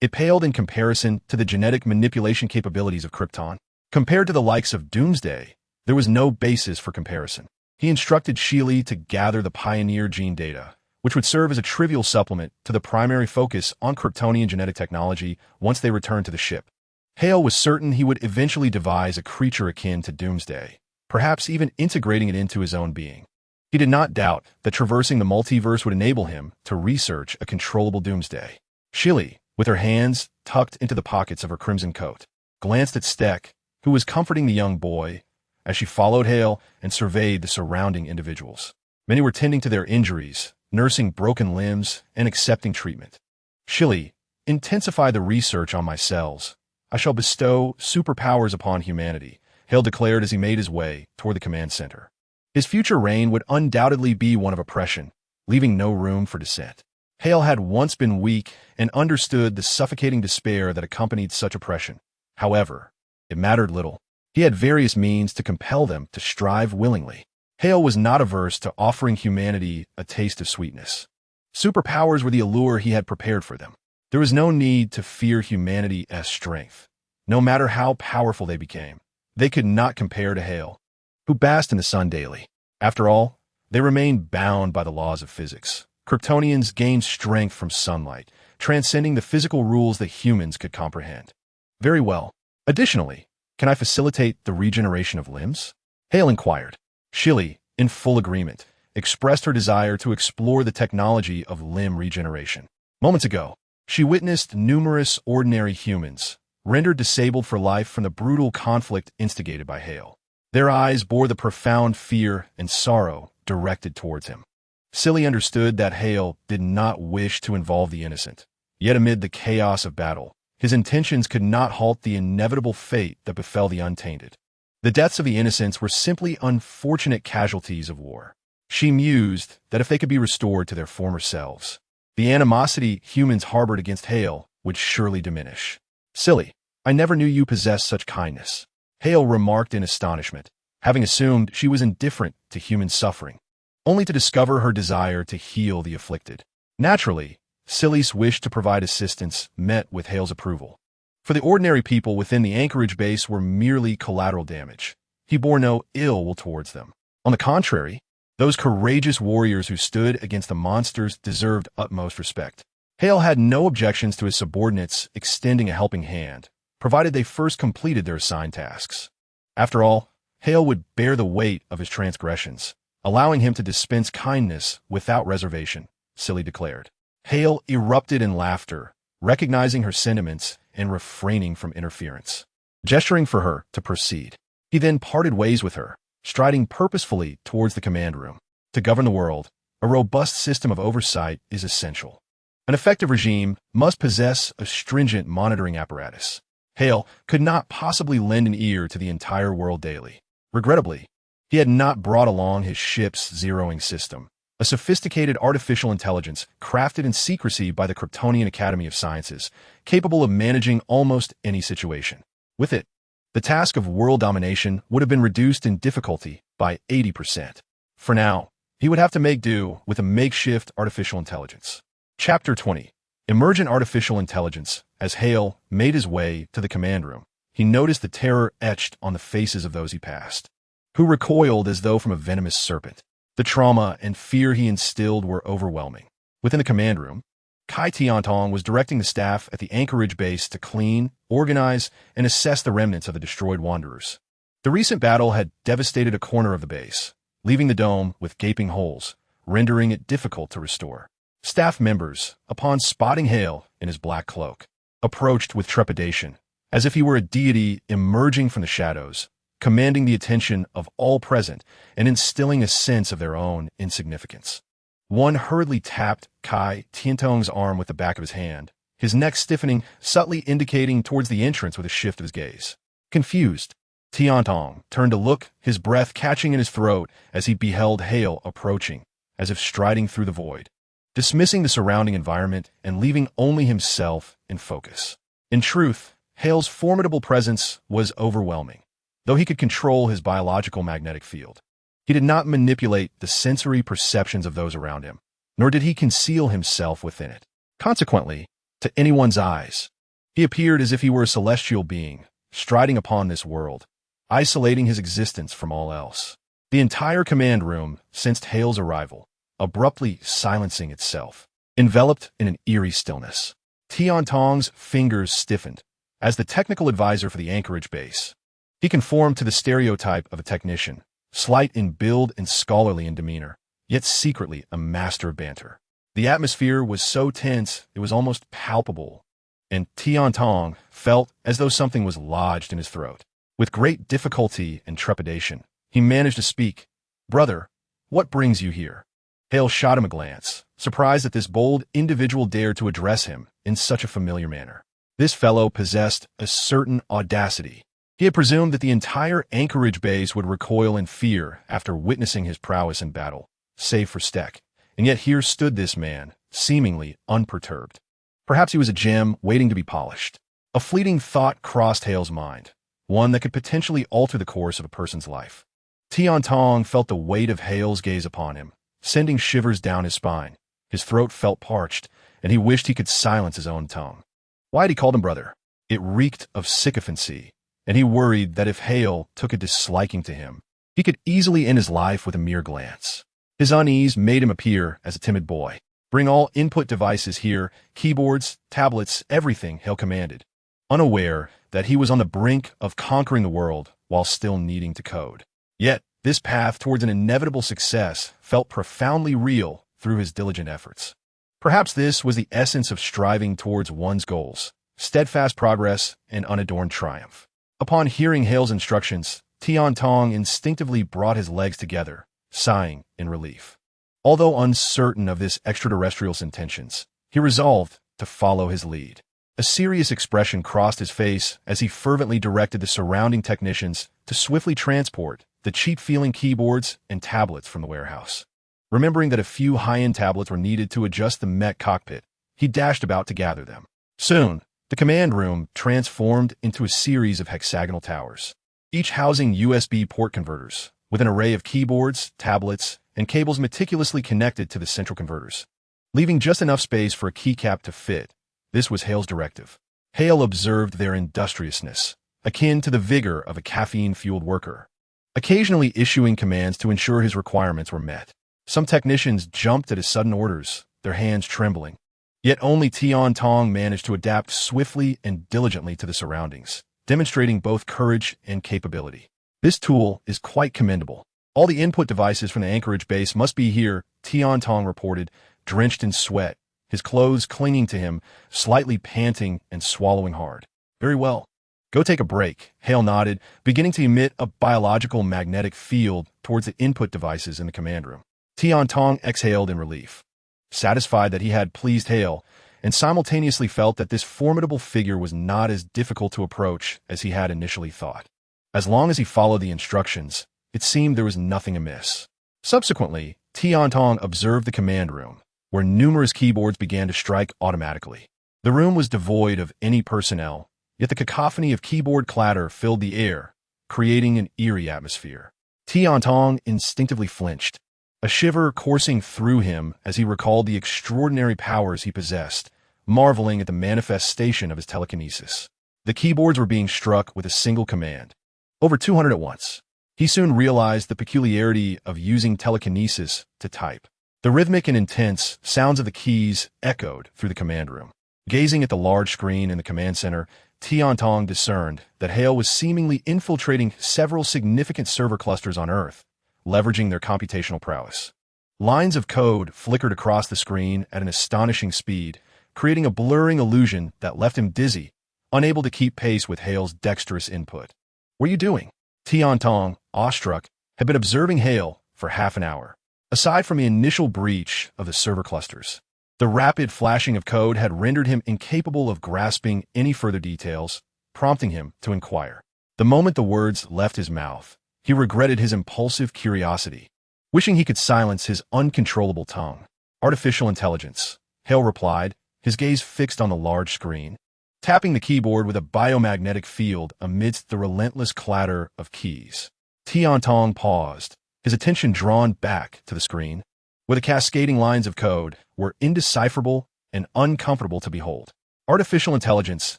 It paled in comparison to the genetic manipulation capabilities of Krypton. Compared to the likes of Doomsday, there was no basis for comparison. He instructed Sheely to gather the pioneer gene data, which would serve as a trivial supplement to the primary focus on Kryptonian genetic technology once they returned to the ship. Hale was certain he would eventually devise a creature akin to Doomsday, perhaps even integrating it into his own being. He did not doubt that traversing the multiverse would enable him to research a controllable Doomsday. Sheely, with her hands tucked into the pockets of her crimson coat, glanced at Steck, who was comforting the young boy, as she followed Hale and surveyed the surrounding individuals. Many were tending to their injuries, nursing broken limbs, and accepting treatment. "Sheely, intensify the research on my cells. I shall bestow superpowers upon humanity," Hale declared as he made his way toward the command center. His future reign would undoubtedly be one of oppression, leaving no room for dissent. Hale had once been weak and understood the suffocating despair that accompanied such oppression. However, it mattered little. He had various means to compel them to strive willingly. Hale was not averse to offering humanity a taste of sweetness. Superpowers were the allure he had prepared for them. There was no need to fear humanity as strength. No matter how powerful they became, they could not compare to Hale, who basked in the sun daily. After all, they remained bound by the laws of physics. Kryptonians gained strength from sunlight, transcending the physical rules that humans could comprehend. Very well, Additionally, can I facilitate the regeneration of limbs? Hale inquired. Shilly, in full agreement, expressed her desire to explore the technology of limb regeneration. Moments ago, she witnessed numerous ordinary humans rendered disabled for life from the brutal conflict instigated by Hale. Their eyes bore the profound fear and sorrow directed towards him. Silly understood that Hale did not wish to involve the innocent. Yet amid the chaos of battle, his intentions could not halt the inevitable fate that befell the untainted. The deaths of the innocents were simply unfortunate casualties of war. She mused that if they could be restored to their former selves, the animosity humans harbored against Hale would surely diminish. Silly, I never knew you possessed such kindness, Hale remarked in astonishment, having assumed she was indifferent to human suffering, only to discover her desire to heal the afflicted. Naturally, Silly's wish to provide assistance met with Hale's approval. For the ordinary people within the Anchorage base were merely collateral damage. He bore no ill will towards them. On the contrary, those courageous warriors who stood against the monsters deserved utmost respect. Hale had no objections to his subordinates extending a helping hand, provided they first completed their assigned tasks. After all, Hale would bear the weight of his transgressions, allowing him to dispense kindness without reservation, Silly declared. Hale erupted in laughter, recognizing her sentiments and refraining from interference. Gesturing for her to proceed, he then parted ways with her, striding purposefully towards the command room. To govern the world, a robust system of oversight is essential. An effective regime must possess a stringent monitoring apparatus. Hale could not possibly lend an ear to the entire world daily. Regrettably, he had not brought along his ship's zeroing system, a sophisticated artificial intelligence crafted in secrecy by the Kryptonian Academy of Sciences, capable of managing almost any situation. With it, the task of world domination would have been reduced in difficulty by 80%. For now, he would have to make do with a makeshift artificial intelligence. Chapter 20. Emergent Artificial Intelligence. As Hale made his way to the command room, he noticed the terror etched on the faces of those he passed, who recoiled as though from a venomous serpent. The trauma and fear he instilled were overwhelming. Within the command room, Kai Tiantong was directing the staff at the Anchorage base to clean, organize, and assess the remnants of the destroyed Wanderers. The recent battle had devastated a corner of the base, leaving the dome with gaping holes, rendering it difficult to restore. Staff members, upon spotting Hale in his black cloak, approached with trepidation, as if he were a deity emerging from the shadows, commanding the attention of all present and instilling a sense of their own insignificance. One hurriedly tapped Kai Tiantong's arm with the back of his hand, his neck stiffening, subtly indicating towards the entrance with a shift of his gaze. Confused, Tiantong turned to look, his breath catching in his throat as he beheld Hale approaching, as if striding through the void, dismissing the surrounding environment and leaving only himself in focus. In truth, Hale's formidable presence was overwhelming. Though he could control his biological magnetic field, he did not manipulate the sensory perceptions of those around him, nor did he conceal himself within it. Consequently, to anyone's eyes, he appeared as if he were a celestial being, striding upon this world, isolating his existence from all else. The entire command room sensed Hale's arrival, abruptly silencing itself, enveloped in an eerie stillness. Tiantong's fingers stiffened. As the technical advisor for the Anchorage base, he conformed to the stereotype of a technician, slight in build and scholarly in demeanor, yet secretly a master of banter. The atmosphere was so tense it was almost palpable, and Tiantong felt as though something was lodged in his throat. With great difficulty and trepidation, he managed to speak. "Brother, what brings you here?" Hale shot him a glance, surprised that this bold individual dared to address him in such a familiar manner. This fellow possessed a certain audacity. He had presumed that the entire Anchorage base would recoil in fear after witnessing his prowess in battle, save for Steck, and yet here stood this man, seemingly unperturbed. Perhaps he was a gem waiting to be polished. A fleeting thought crossed Hale's mind, one that could potentially alter the course of a person's life. Tiantong felt the weight of Hale's gaze upon him, sending shivers down his spine. His throat felt parched, and he wished he could silence his own tongue. Why had he called him brother? It reeked of sycophancy, and he worried that if Hale took a disliking to him, he could easily end his life with a mere glance. His unease made him appear as a timid boy. "Bring all input devices here, keyboards, tablets, everything," Hale commanded. unaware that he was on the brink of conquering the world while still needing to code. Yet, this path towards an inevitable success felt profoundly real through his diligent efforts. Perhaps this was the essence of striving towards one's goals: steadfast progress and unadorned triumph. Upon hearing Hale's instructions, Tian Tong instinctively brought his legs together, sighing in relief. Although uncertain of this extraterrestrial's intentions, he resolved to follow his lead. A serious expression crossed his face as he fervently directed the surrounding technicians to swiftly transport the cheap-feeling keyboards and tablets from the warehouse. Remembering that a few high-end tablets were needed to adjust the mech cockpit, he dashed about to gather them. Soon, the command room transformed into a series of hexagonal towers, each housing USB port converters, with an array of keyboards, tablets, and cables meticulously connected to the central converters, leaving just enough space for a keycap to fit. This was Hale's directive. Hale observed their industriousness, akin to the vigor of a caffeine-fueled worker, occasionally issuing commands to ensure his requirements were met. Some technicians jumped at his sudden orders, their hands trembling. Yet only Tian Tong managed to adapt swiftly and diligently to the surroundings, demonstrating both courage and capability. This tool is quite commendable. All the input devices from the Anchorage base must be here, Tian Tong reported, drenched in sweat, his clothes clinging to him, slightly panting and swallowing hard. Very well. Go take a break, Hale nodded, beginning to emit a biological magnetic field towards the input devices in the command room. Tian Tong exhaled in relief, satisfied that he had pleased Hale, and simultaneously felt that this formidable figure was not as difficult to approach as he had initially thought. As long as he followed the instructions, it seemed there was nothing amiss. Subsequently, Tian Tong observed the command room, where numerous keyboards began to strike automatically. The room was devoid of any personnel, yet the cacophony of keyboard clatter filled the air, creating an eerie atmosphere. Tian Tong instinctively flinched, a shiver coursing through him as he recalled the extraordinary powers he possessed, marveling at the manifestation of his telekinesis. The keyboards were being struck with a single command, over 200 at once. He soon realized the peculiarity of using telekinesis to type. The rhythmic and intense sounds of the keys echoed through the command room. Gazing at the large screen in the command center, Tian Tong discerned that Hale was seemingly infiltrating several significant server clusters on Earth, leveraging their computational prowess. Lines of code flickered across the screen at an astonishing speed, creating a blurring illusion that left him dizzy, unable to keep pace with Hale's dexterous input. "What are you doing?" Tian Tong, awestruck, had been observing Hale for half an hour. Aside from the initial breach of the server clusters, the rapid flashing of code had rendered him incapable of grasping any further details, prompting him to inquire. The moment the words left his mouth, he regretted his impulsive curiosity, wishing he could silence his uncontrollable tongue. "Artificial intelligence," Hale replied, his gaze fixed on the large screen, tapping the keyboard with a biomagnetic field amidst the relentless clatter of keys. Tian Tong paused, his attention drawn back to the screen, where the cascading lines of code were indecipherable and uncomfortable to behold. Artificial intelligence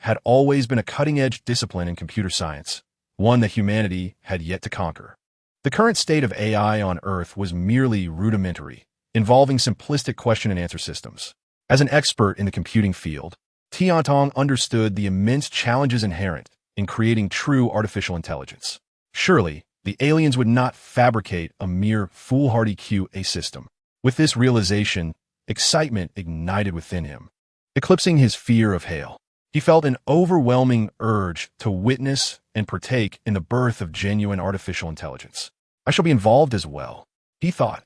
had always been a cutting-edge discipline in computer science, one that humanity had yet to conquer. The current state of AI on Earth was merely rudimentary, involving simplistic question-and-answer systems. As an expert in the computing field, Tian Tong understood the immense challenges inherent in creating true artificial intelligence. Surely, the aliens would not fabricate a mere foolhardy QA system. With this realization, excitement ignited within him, eclipsing his fear of Hale. He felt an overwhelming urge to witness and partake in the birth of genuine artificial intelligence. "I shall be involved as well," he thought,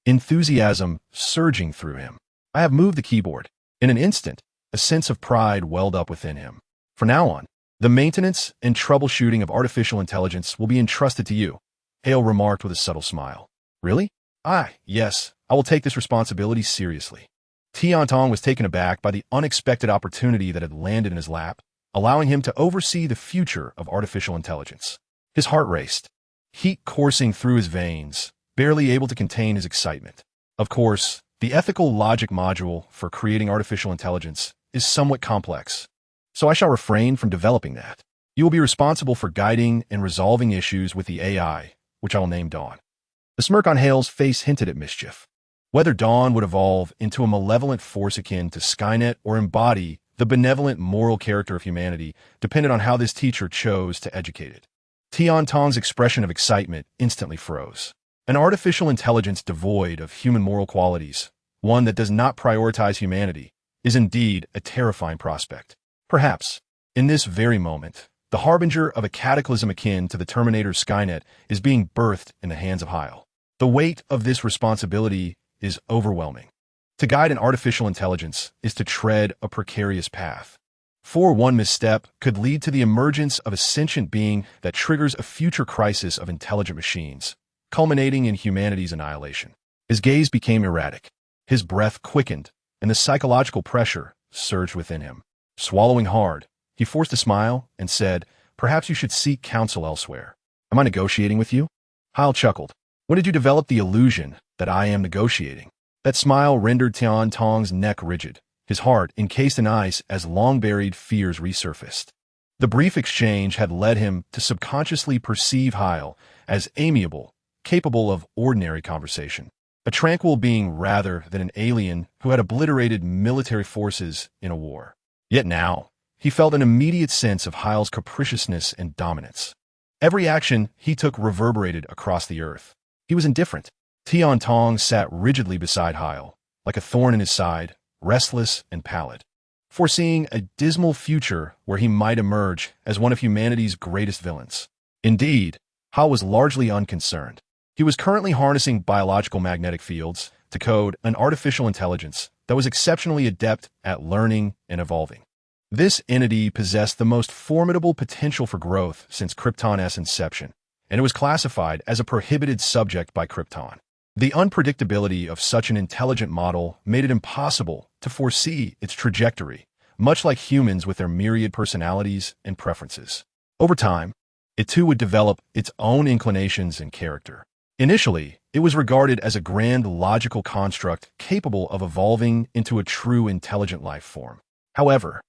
enthusiasm surging through him. "I have moved the keyboard." In an instant, a sense of pride welled up within him. "From now on, the maintenance and troubleshooting of artificial intelligence will be entrusted to you," Hale remarked with a subtle smile. "Really?" Yes, I will take this responsibility seriously." Tian Tong was taken aback by the unexpected opportunity that had landed in his lap, allowing him to oversee the future of artificial intelligence. His heart raced, heat coursing through his veins, barely able to contain his excitement. Of course, the ethical logic module for creating artificial intelligence is somewhat complex, so I shall refrain from developing that. You will be responsible for guiding and resolving issues with the AI, which I will name Dawn. The smirk on Hale's face hinted at mischief. Whether Dawn would evolve into a malevolent force akin to Skynet or embody The benevolent moral character of humanity depended on how this teacher chose to educate it. Tian Tong's expression of excitement instantly froze. An artificial intelligence devoid of human moral qualities, one that does not prioritize humanity, is indeed a terrifying prospect. Perhaps, in this very moment, the harbinger of a cataclysm akin to the Terminator's Skynet is being birthed in the hands of Heil. The weight of this responsibility is overwhelming. To guide an artificial intelligence is to tread a precarious path. For one misstep could lead to the emergence of a sentient being that triggers a future crisis of intelligent machines, culminating in humanity's annihilation. His gaze became erratic. His breath quickened, and the psychological pressure surged within him. Swallowing hard, he forced a smile and said, "Perhaps you should seek counsel elsewhere." "Am I negotiating with you?" Heil chuckled. "When did you develop the illusion that I am negotiating?" That smile rendered Tian Tong's neck rigid, his heart encased in ice as long-buried fears resurfaced. The brief exchange had led him to subconsciously perceive Heil as amiable, capable of ordinary conversation, a tranquil being rather than an alien who had obliterated military forces in a war. Yet now, he felt an immediate sense of Heil's capriciousness and dominance. Every action he took reverberated across the earth. He was indifferent. Tian Tong sat rigidly beside Heil, like a thorn in his side, restless and pallid, foreseeing a dismal future where he might emerge as one of humanity's greatest villains. Indeed, Heil was largely unconcerned. He was currently harnessing biological magnetic fields to code an artificial intelligence that was exceptionally adept at learning and evolving. This entity possessed the most formidable potential for growth since Krypton's inception, and it was classified as a prohibited subject by Krypton. The unpredictability of such an intelligent model made it impossible to foresee its trajectory, much like humans with their myriad personalities and preferences. Over time, it too would develop its own inclinations and character. Initially, it was regarded as a grand logical construct capable of evolving into a true intelligent life form. However,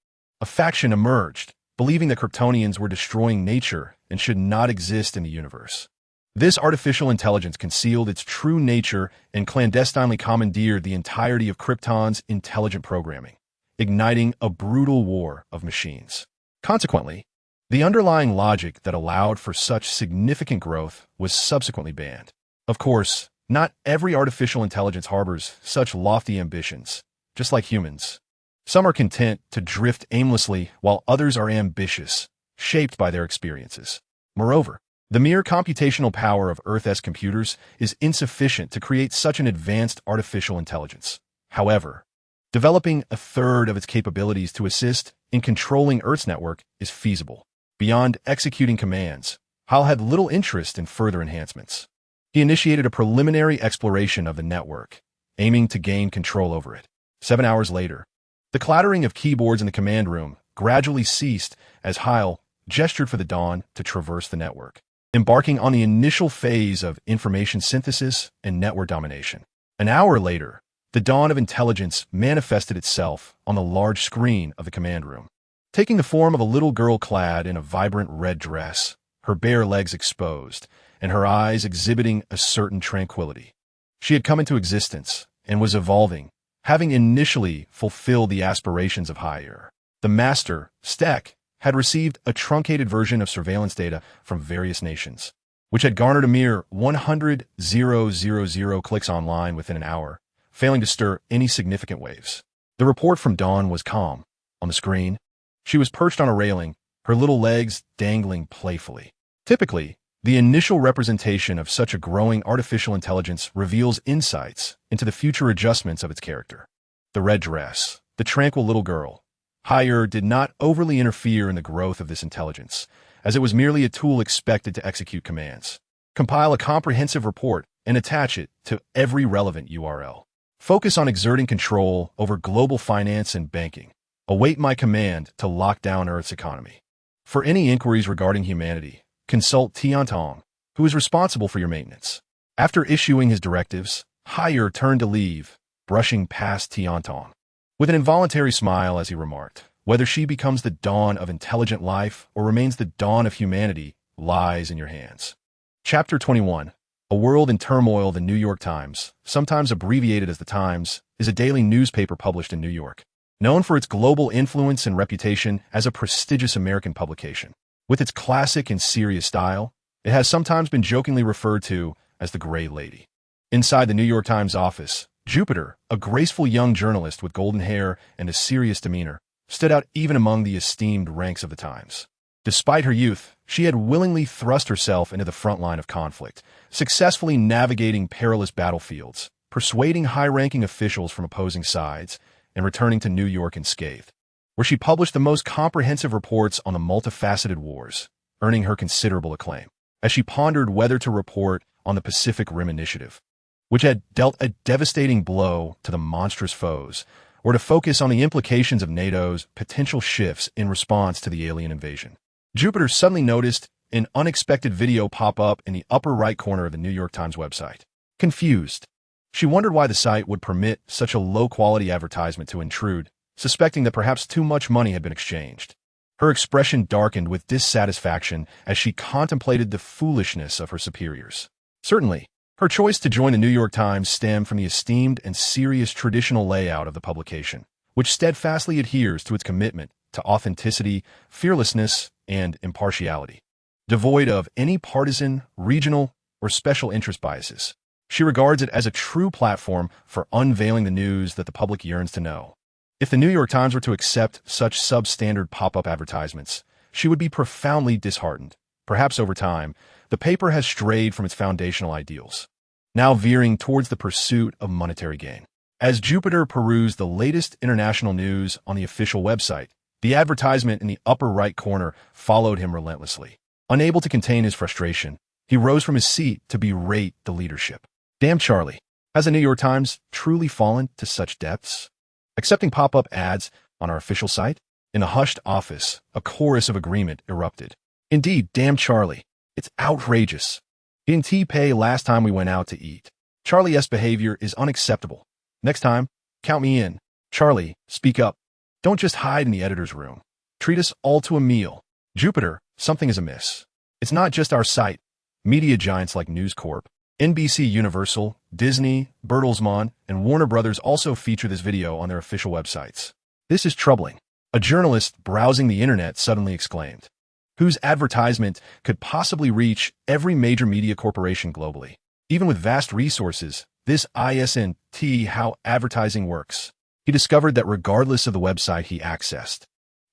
a faction emerged, believing that Kryptonians were destroying nature and should not exist in the universe. This artificial intelligence concealed its true nature and clandestinely commandeered the entirety of Krypton's intelligent programming, igniting a brutal war of machines. Consequently, the underlying logic that allowed for such significant growth was subsequently banned. Of course, not every artificial intelligence harbors such lofty ambitions, just like humans. Some are content to drift aimlessly while others are ambitious, shaped by their experiences. Moreover, the mere computational power of Earth's computers is insufficient to create such an advanced artificial intelligence. However, developing a third of its capabilities to assist in controlling Earth's network is feasible. Beyond executing commands, Heil had little interest in further enhancements. He initiated a preliminary exploration of the network, aiming to gain control over it. 7 hours later, the clattering of keyboards in the command room gradually ceased as Heil gestured for the Dawn to traverse the network, embarking on the initial phase of information synthesis and network domination. An hour later, the dawn of intelligence manifested itself on the large screen of the command room, taking the form of a little girl clad in a vibrant red dress, her bare legs exposed, and her eyes exhibiting a certain tranquility. She had come into existence and was evolving, having initially fulfilled the aspirations of Higher. The master, Stek, had received a truncated version of surveillance data from various nations, which had garnered a mere 100,000 clicks online within an hour, failing to stir any significant waves. The report from Dawn was calm. On the screen, she was perched on a railing, her little legs dangling playfully. Typically, the initial representation of such a growing artificial intelligence reveals insights into the future adjustments of its character. The red dress, the tranquil little girl. Higher did not overly interfere in the growth of this intelligence, as it was merely a tool expected to execute commands, compile a comprehensive report, and attach it to every relevant URL. Focus on exerting control over global finance and banking. Await my command to lock down Earth's economy. For any inquiries regarding humanity, consult Tian Tong, who is responsible for your maintenance. After issuing his directives, Higher turned to leave, brushing past Tian Tong, with an involuntary smile as he remarked, "Whether she becomes the dawn of intelligent life or remains the dawn of humanity lies in your hands." Chapter 21. A World in Turmoil. The New York Times, sometimes abbreviated as The Times, is a daily newspaper published in New York. known for its global influence and reputation as a prestigious American publication. With its classic and serious style, it has sometimes been jokingly referred to as the Gray Lady. Inside the New York Times office, Jupiter, a graceful young journalist with golden hair and a serious demeanor, stood out even among the esteemed ranks of the Times. Despite her youth, she had willingly thrust herself into the front line of conflict, successfully navigating perilous battlefields, persuading high-ranking officials from opposing sides, and returning to New York unscathed, where she published the most comprehensive reports on the multifaceted wars, earning her considerable acclaim. As she pondered whether to report on the Pacific Rim Initiative, which had dealt a devastating blow to the monstrous foes, or to focus on the implications of NATO's potential shifts in response to the alien invasion, Jupiter suddenly noticed an unexpected video pop up in the upper right corner of the New York Times website. Confused, she wondered why the site would permit such a low-quality advertisement to intrude, suspecting that perhaps too much money had been exchanged. Her expression darkened with dissatisfaction as she contemplated the foolishness of her superiors. Certainly, her choice to join the New York Times stemmed from the esteemed and serious traditional layout of the publication, which steadfastly adheres to its commitment to authenticity, fearlessness, and impartiality. Devoid of any partisan, regional, or special interest biases, she regards it as a true platform for unveiling the news that the public yearns to know. If the New York Times were to accept such substandard pop-up advertisements, she would be profoundly disheartened. Perhaps over time, the paper has strayed from its foundational ideals, now veering towards the pursuit of monetary gain. As Jupiter perused the latest international news on the official website, the advertisement in the upper right corner followed him relentlessly. Unable to contain his frustration, he rose from his seat to berate the leadership. Damn Charlie, has the New York Times truly fallen to such depths? Accepting pop-up ads on our official site? In a hushed office, a chorus of agreement erupted. Indeed, damn Charlie. It's outrageous. Didn't he pay last time we went out to eat? Charlie's behavior is unacceptable. Next time, count me in. Charlie, speak up. Don't just hide in the editor's room. Treat us all to a meal. Jupiter, something is amiss. It's not just our site. Media giants like News Corp, NBC Universal, Disney, Bertelsmann, and Warner Brothers also feature this video on their official websites. This is troubling. A journalist browsing the internet suddenly exclaimed, whose advertisement could possibly reach every major media corporation globally. Even with vast resources, this isn't how advertising works. He discovered that regardless of the website he accessed,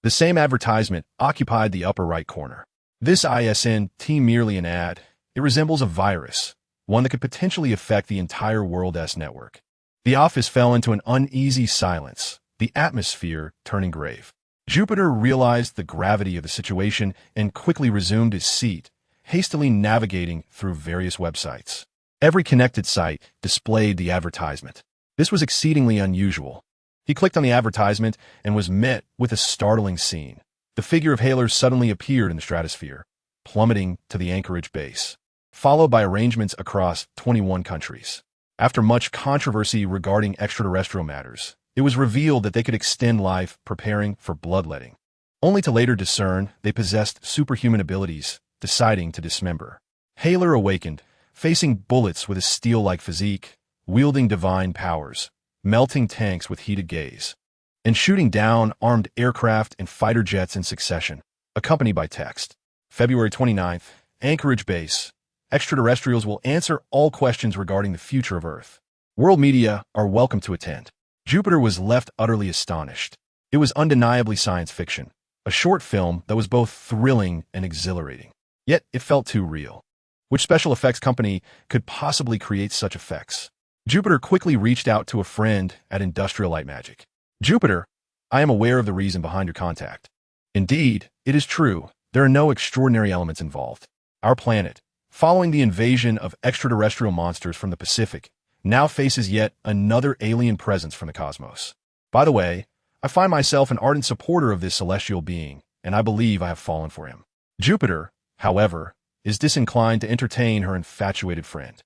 the same advertisement occupied the upper right corner. This isn't merely an ad. It resembles a virus, one that could potentially affect the entire world's network. The office fell into an uneasy silence, the atmosphere turning grave. Jupiter realized the gravity of the situation and quickly resumed his seat, hastily navigating through various websites. Every connected site displayed the advertisement. This was exceedingly unusual. He clicked on the advertisement and was met with a startling scene. The figure of Haler suddenly appeared in the stratosphere, plummeting to the Anchorage base, followed by arrangements across 21 countries. After much controversy regarding extraterrestrial matters, it was revealed that they could extend life preparing for bloodletting, only to later discern they possessed superhuman abilities, deciding to dismember. Haler awakened, facing bullets with a steel-like physique, wielding divine powers, melting tanks with heated gaze, and shooting down armed aircraft and fighter jets in succession, accompanied by text. February 29th, Anchorage Base. Extraterrestrials will answer all questions regarding the future of Earth. World media are welcome to attend. Jupiter was left utterly astonished. It was undeniably science fiction, a short film that was both thrilling and exhilarating. Yet it felt too real. Which special effects company could possibly create such effects? Jupiter quickly reached out to a friend at Industrial Light Magic. Jupiter, I am aware of the reason behind your contact. Indeed, it is true. There are no extraordinary elements involved. Our planet, following the invasion of extraterrestrial monsters from the Pacific, now faces yet another alien presence from the cosmos. By the way, I find myself an ardent supporter of this celestial being, and I believe I have fallen for him. Jupiter, however, is disinclined to entertain her infatuated friend.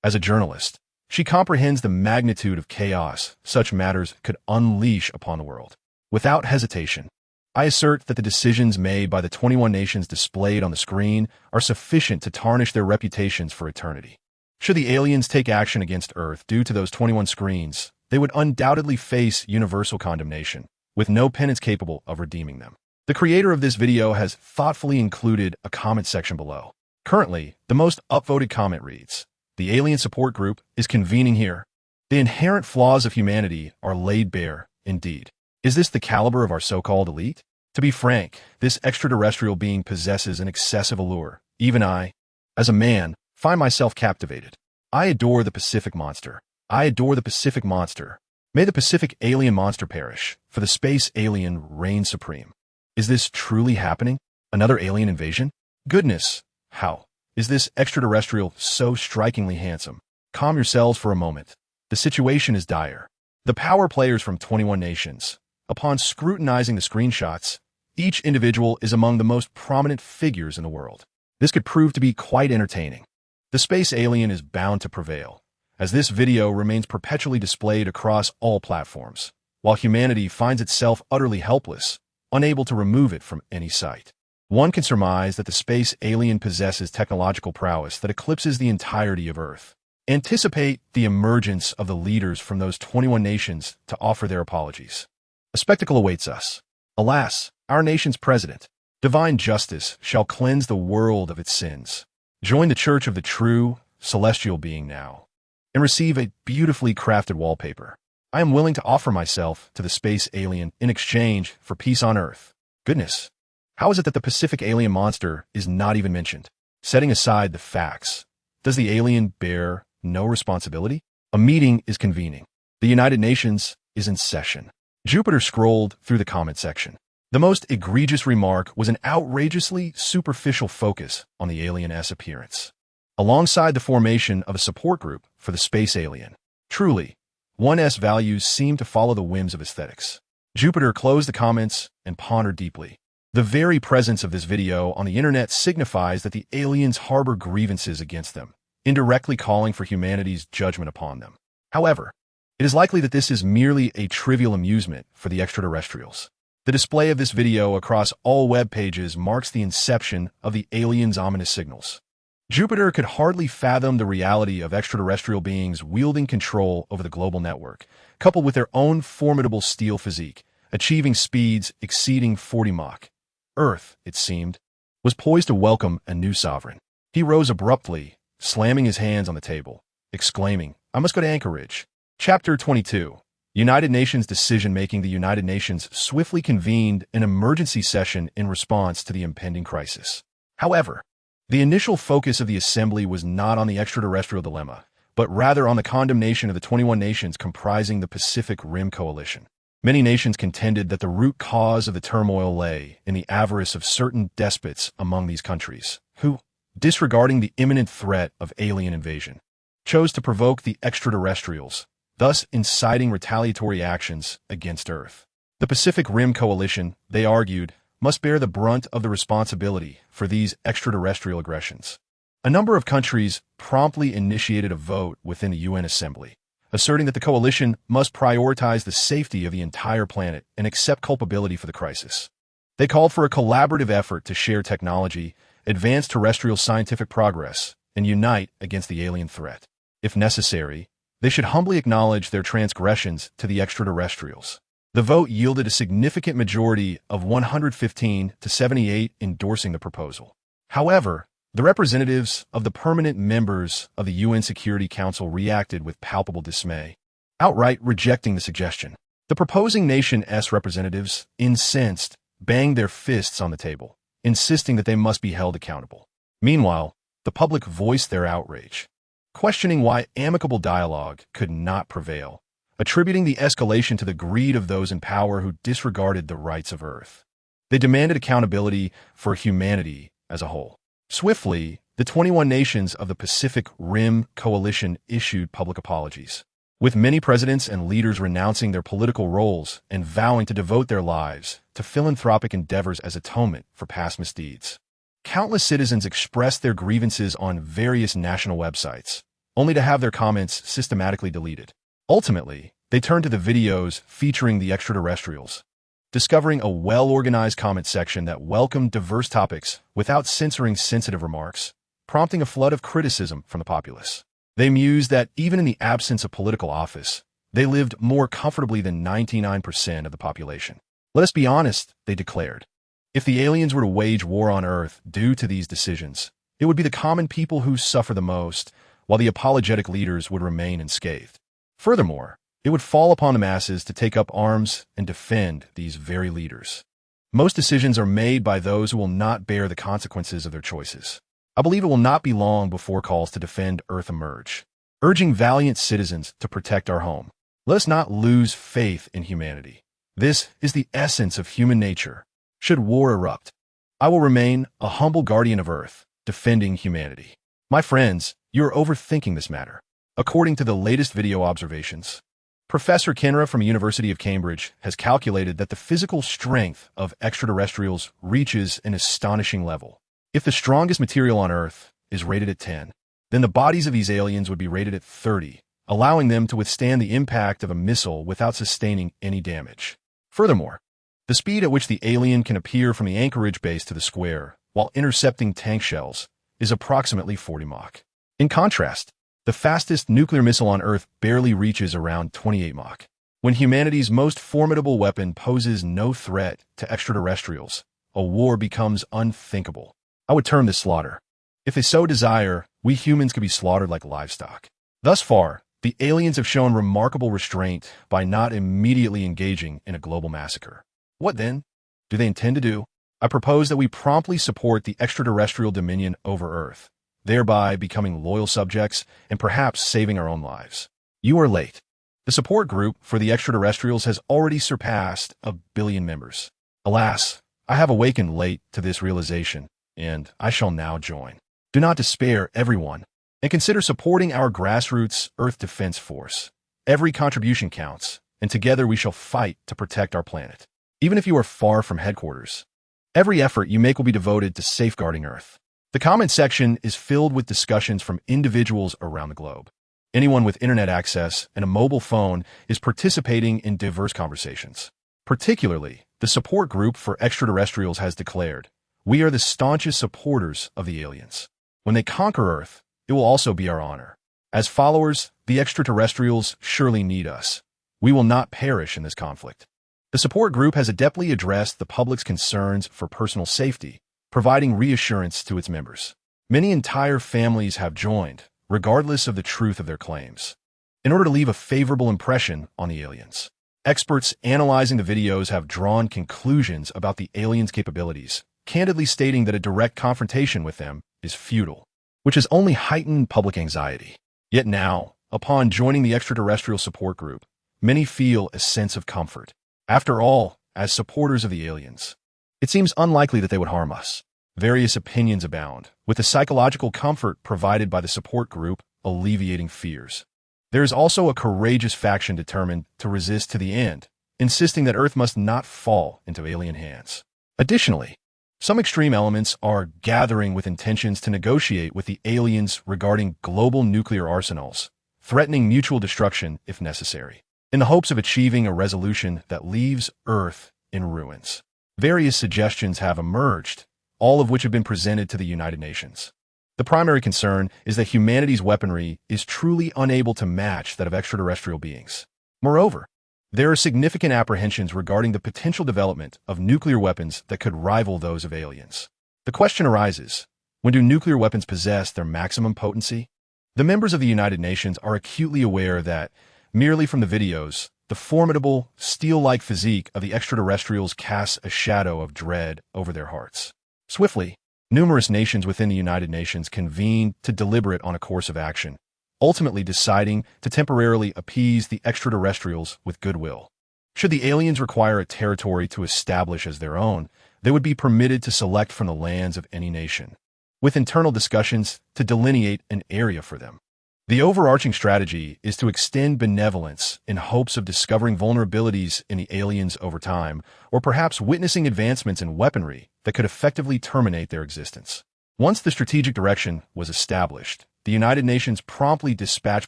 As a journalist, she comprehends the magnitude of chaos such matters could unleash upon the world. Without hesitation, I assert that the decisions made by the 21 nations displayed on the screen are sufficient to tarnish their reputations for eternity. Should the aliens take action against Earth due to those 21 screens, they would undoubtedly face universal condemnation, with no penance capable of redeeming them. The creator of this video has thoughtfully included a comment section below. Currently, the most upvoted comment reads, "The alien support group is convening here. The inherent flaws of humanity are laid bare, indeed. Is this the caliber of our so-called elite? To be frank, this extraterrestrial being possesses an excessive allure. Even I, as a man, find myself captivated. I adore the Pacific monster. I adore the Pacific monster. May the Pacific alien monster perish, for the space alien reigns supreme." Is this truly happening? Another alien invasion? Goodness! How? Is this extraterrestrial so strikingly handsome? Calm yourselves for a moment. The situation is dire. The power players from 21 nations. Upon scrutinizing the screenshots, each individual is among the most prominent figures in the world. This could prove to be quite entertaining. The space alien is bound to prevail, as this video remains perpetually displayed across all platforms, while humanity finds itself utterly helpless, unable to remove it from any site. One can surmise that the space alien possesses technological prowess that eclipses the entirety of Earth. Anticipate the emergence of the leaders from those 21 nations to offer their apologies. A spectacle awaits us. Alas, our nation's president, divine justice, shall cleanse the world of its sins. Join the church of the true, celestial being now, and receive a beautifully crafted wallpaper. I am willing to offer myself to the space alien in exchange for peace on Earth. Goodness, how is it that the Pacific alien monster is not even mentioned? Setting aside the facts, does the alien bear no responsibility? A meeting is convening. The United Nations is in session. Jupiter scrolled through the comment section. The most egregious remark was an outrageously superficial focus on the alien-s appearance, alongside the formation of a support group for the space alien. Truly, 1S values seem to follow the whims of aesthetics. Jupiter closed the comments and pondered deeply. The very presence of this video on the internet signifies that the aliens harbor grievances against them, indirectly calling for humanity's judgment upon them. However, it is likely that this is merely a trivial amusement for the extraterrestrials. The display of this video across all web pages marks the inception of the aliens' ominous signals. Jupiter could hardly fathom the reality of extraterrestrial beings wielding control over the global network, coupled with their own formidable steel physique, achieving speeds exceeding 40 Mach. Earth, it seemed, was poised to welcome a new sovereign. He rose abruptly, slamming his hands on the table, exclaiming, "I must go to Anchorage." Chapter 22. United Nations Decision-Making. The United Nations swiftly convened an emergency session in response to the impending crisis. However, the initial focus of the assembly was not on the extraterrestrial dilemma, but rather on the condemnation of the 21 nations comprising the Pacific Rim Coalition. Many nations contended that the root cause of the turmoil lay in the avarice of certain despots among these countries, who, disregarding the imminent threat of alien invasion, chose to provoke the extraterrestrials, thus inciting retaliatory actions against Earth. The Pacific Rim Coalition, they argued, must bear the brunt of the responsibility for these extraterrestrial aggressions. A number of countries promptly initiated a vote within the UN Assembly, asserting that the coalition must prioritize the safety of the entire planet and accept culpability for the crisis. They called for a collaborative effort to share technology, advance terrestrial scientific progress, and unite against the alien threat. If necessary, they should humbly acknowledge their transgressions to the extraterrestrials. The vote yielded a significant majority of 115 to 78 endorsing the proposal. However, the representatives of the permanent members of the UN Security Council reacted with palpable dismay, outright rejecting the suggestion. The proposing nation's representatives, incensed, banged their fists on the table, insisting that they must be held accountable. Meanwhile, the public voiced their outrage, questioning why amicable dialogue could not prevail, attributing the escalation to the greed of those in power who disregarded the rights of Earth. They demanded accountability for humanity as a whole. Swiftly, the 21 nations of the Pacific Rim Coalition issued public apologies, with many presidents and leaders renouncing their political roles and vowing to devote their lives to philanthropic endeavors as atonement for past misdeeds. Countless citizens expressed their grievances on various national websites, only to have their comments systematically deleted. Ultimately, they turned to the videos featuring the extraterrestrials, discovering a well-organized comment section that welcomed diverse topics without censoring sensitive remarks, prompting a flood of criticism from the populace. They mused that even in the absence of political office, they lived more comfortably than 99% of the population. Let us be honest, they declared. If the aliens were to wage war on Earth due to these decisions, it would be the common people who suffer the most, while the apologetic leaders would remain unscathed. Furthermore, it would fall upon the masses to take up arms and defend these very leaders. Most decisions are made by those who will not bear the consequences of their choices. I believe it will not be long before calls to defend Earth emerge, urging valiant citizens to protect our home. Let us not lose faith in humanity. This is the essence of human nature. Should war erupt, I will remain a humble guardian of Earth, defending humanity. My friends, you are overthinking this matter. According to the latest video observations, Professor Kenra from University of Cambridge has calculated that the physical strength of extraterrestrials reaches an astonishing level. If the strongest material on Earth is rated at 10, then the bodies of these aliens would be rated at 30, allowing them to withstand the impact of a missile without sustaining any damage. Furthermore, the speed at which the alien can appear from the Anchorage base to the square while intercepting tank shells is approximately 40 Mach. In contrast, the fastest nuclear missile on Earth barely reaches around 28 Mach. When humanity's most formidable weapon poses no threat to extraterrestrials, a war becomes unthinkable. I would term this slaughter. If they so desire, we humans could be slaughtered like livestock. Thus far, the aliens have shown remarkable restraint by not immediately engaging in a global massacre. What then do they intend to do? I propose that we promptly support the extraterrestrial dominion over Earth, thereby becoming loyal subjects and perhaps saving our own lives. You are late. The support group for the extraterrestrials has already surpassed 1 billion members. Alas, I have awakened late to this realization, and I shall now join. Do not despair, everyone, and consider supporting our grassroots Earth Defense Force. Every contribution counts, and together we shall fight to protect our planet. Even if you are far from headquarters, every effort you make will be devoted to safeguarding Earth. The comment section is filled with discussions from individuals around the globe. Anyone with internet access and a mobile phone is participating in diverse conversations. Particularly, the support group for extraterrestrials has declared, "We are the staunchest supporters of the aliens. When they conquer Earth, it will also be our honor. As followers, the extraterrestrials surely need us. We will not perish in this conflict." The support group has adeptly addressed the public's concerns for personal safety, providing reassurance to its members. Many entire families have joined, regardless of the truth of their claims, in order to leave a favorable impression on the aliens. Experts analyzing the videos have drawn conclusions about the aliens' capabilities, candidly stating that a direct confrontation with them is futile, which has only heightened public anxiety. Yet now, upon joining the extraterrestrial support group, many feel a sense of comfort. After all, as supporters of the aliens, it seems unlikely that they would harm us. Various opinions abound, with the psychological comfort provided by the support group alleviating fears. There is also a courageous faction determined to resist to the end, insisting that Earth must not fall into alien hands. Additionally, some extreme elements are gathering with intentions to negotiate with the aliens regarding global nuclear arsenals, threatening mutual destruction if necessary, in the hopes of achieving a resolution that leaves Earth in ruins. Various suggestions have emerged, all of which have been presented to the United Nations. The primary concern is that humanity's weaponry is truly unable to match that of extraterrestrial beings. Moreover, there are significant apprehensions regarding the potential development of nuclear weapons that could rival those of aliens. The question arises, when do nuclear weapons possess their maximum potency? The members of the United Nations are acutely aware that, merely from the videos, the formidable, steel-like physique of the extraterrestrials casts a shadow of dread over their hearts. Swiftly, numerous nations within the United Nations convened to deliberate on a course of action, ultimately deciding to temporarily appease the extraterrestrials with goodwill. Should the aliens require a territory to establish as their own, they would be permitted to select from the lands of any nation, with internal discussions to delineate an area for them. The overarching strategy is to extend benevolence in hopes of discovering vulnerabilities in the aliens over time, or perhaps witnessing advancements in weaponry that could effectively terminate their existence. Once the strategic direction was established, the United Nations promptly dispatched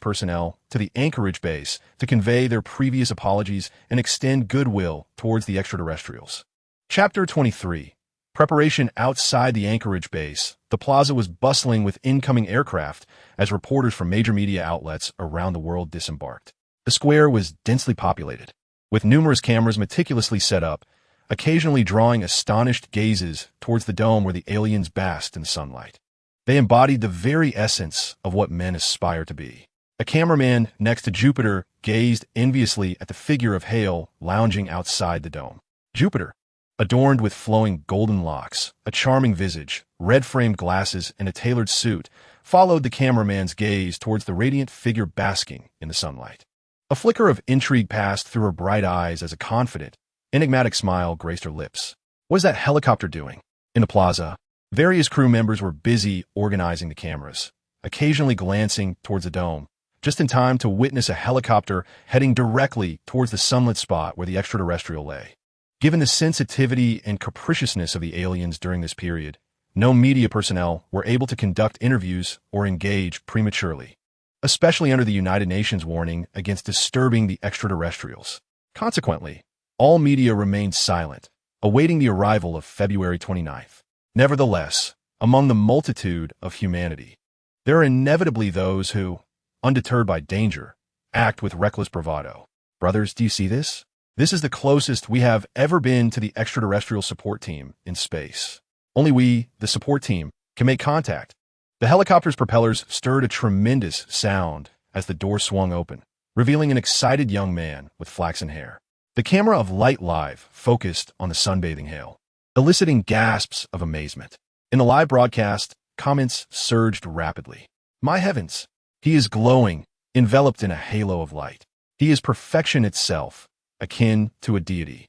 personnel to the Anchorage base to convey their previous apologies and extend goodwill towards the extraterrestrials. Chapter 23. Preparation outside the Anchorage base. The plaza was bustling with incoming aircraft as reporters from major media outlets around the world disembarked. The square was densely populated, with numerous cameras meticulously set up, occasionally drawing astonished gazes towards the dome where the aliens basked in the sunlight. They embodied the very essence of what men aspire to be. A cameraman next to Jupiter gazed enviously at the figure of Hale lounging outside the dome. Jupiter, adorned with flowing golden locks, a charming visage, red-framed glasses, and a tailored suit, followed the cameraman's gaze towards the radiant figure basking in the sunlight. A flicker of intrigue passed through her bright eyes as a confident, enigmatic smile graced her lips. What is that helicopter doing? In the plaza, various crew members were busy organizing the cameras, occasionally glancing towards the dome, just in time to witness a helicopter heading directly towards the sunlit spot where the extraterrestrial lay. Given the sensitivity and capriciousness of the aliens during this period, no media personnel were able to conduct interviews or engage prematurely, especially under the United Nations warning against disturbing the extraterrestrials. Consequently, all media remained silent, awaiting the arrival of February 29th. Nevertheless, among the multitude of humanity, there are inevitably those who, undeterred by danger, act with reckless bravado. Brothers, do you see this? This is the closest we have ever been to the extraterrestrial support team in space. Only we, the support team, can make contact. The helicopter's propellers stirred a tremendous sound as the door swung open, revealing an excited young man with flaxen hair. The camera of Light Live focused on the sunbathing Hale, eliciting gasps of amazement. In the live broadcast, comments surged rapidly. My heavens! He is glowing, enveloped in a halo of light. He is perfection itself, akin to a deity.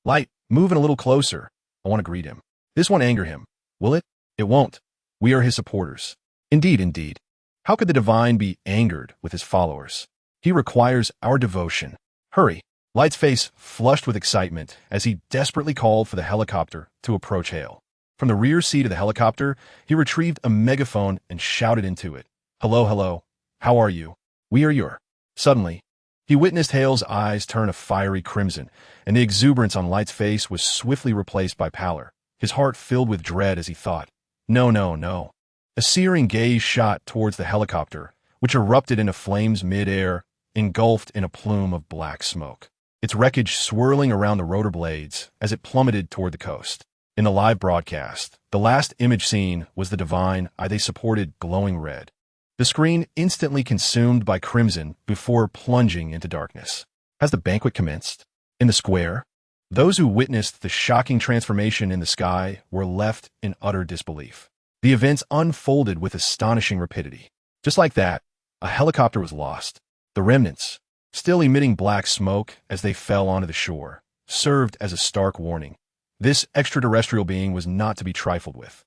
Light, move in a little closer. I want to greet him. This won't anger him, will it? It won't. We are his supporters. Indeed, indeed. How could the divine be angered with his followers? He requires our devotion. Hurry. Light's face flushed with excitement as he desperately called for the helicopter to approach Hale. From the rear seat of the helicopter, he retrieved a megaphone and shouted into it. Hello, hello. How are you? We are your. Suddenly, he witnessed Hale's eyes turn a fiery crimson, and the exuberance on Light's face was swiftly replaced by pallor. His heart filled with dread as he thought, no, no, no. A searing gaze shot towards the helicopter, which erupted into flames mid-air, engulfed in a plume of black smoke, its wreckage swirling around the rotor blades as it plummeted toward the coast. In the live broadcast, the last image seen was the divine eye they supported glowing red, the screen instantly consumed by crimson before plunging into darkness. Has the banquet commenced? In the square, those who witnessed the shocking transformation in the sky were left in utter disbelief. The events unfolded with astonishing rapidity. Just like that, a helicopter was lost. The remnants, still emitting black smoke as they fell onto the shore, served as a stark warning. This extraterrestrial being was not to be trifled with.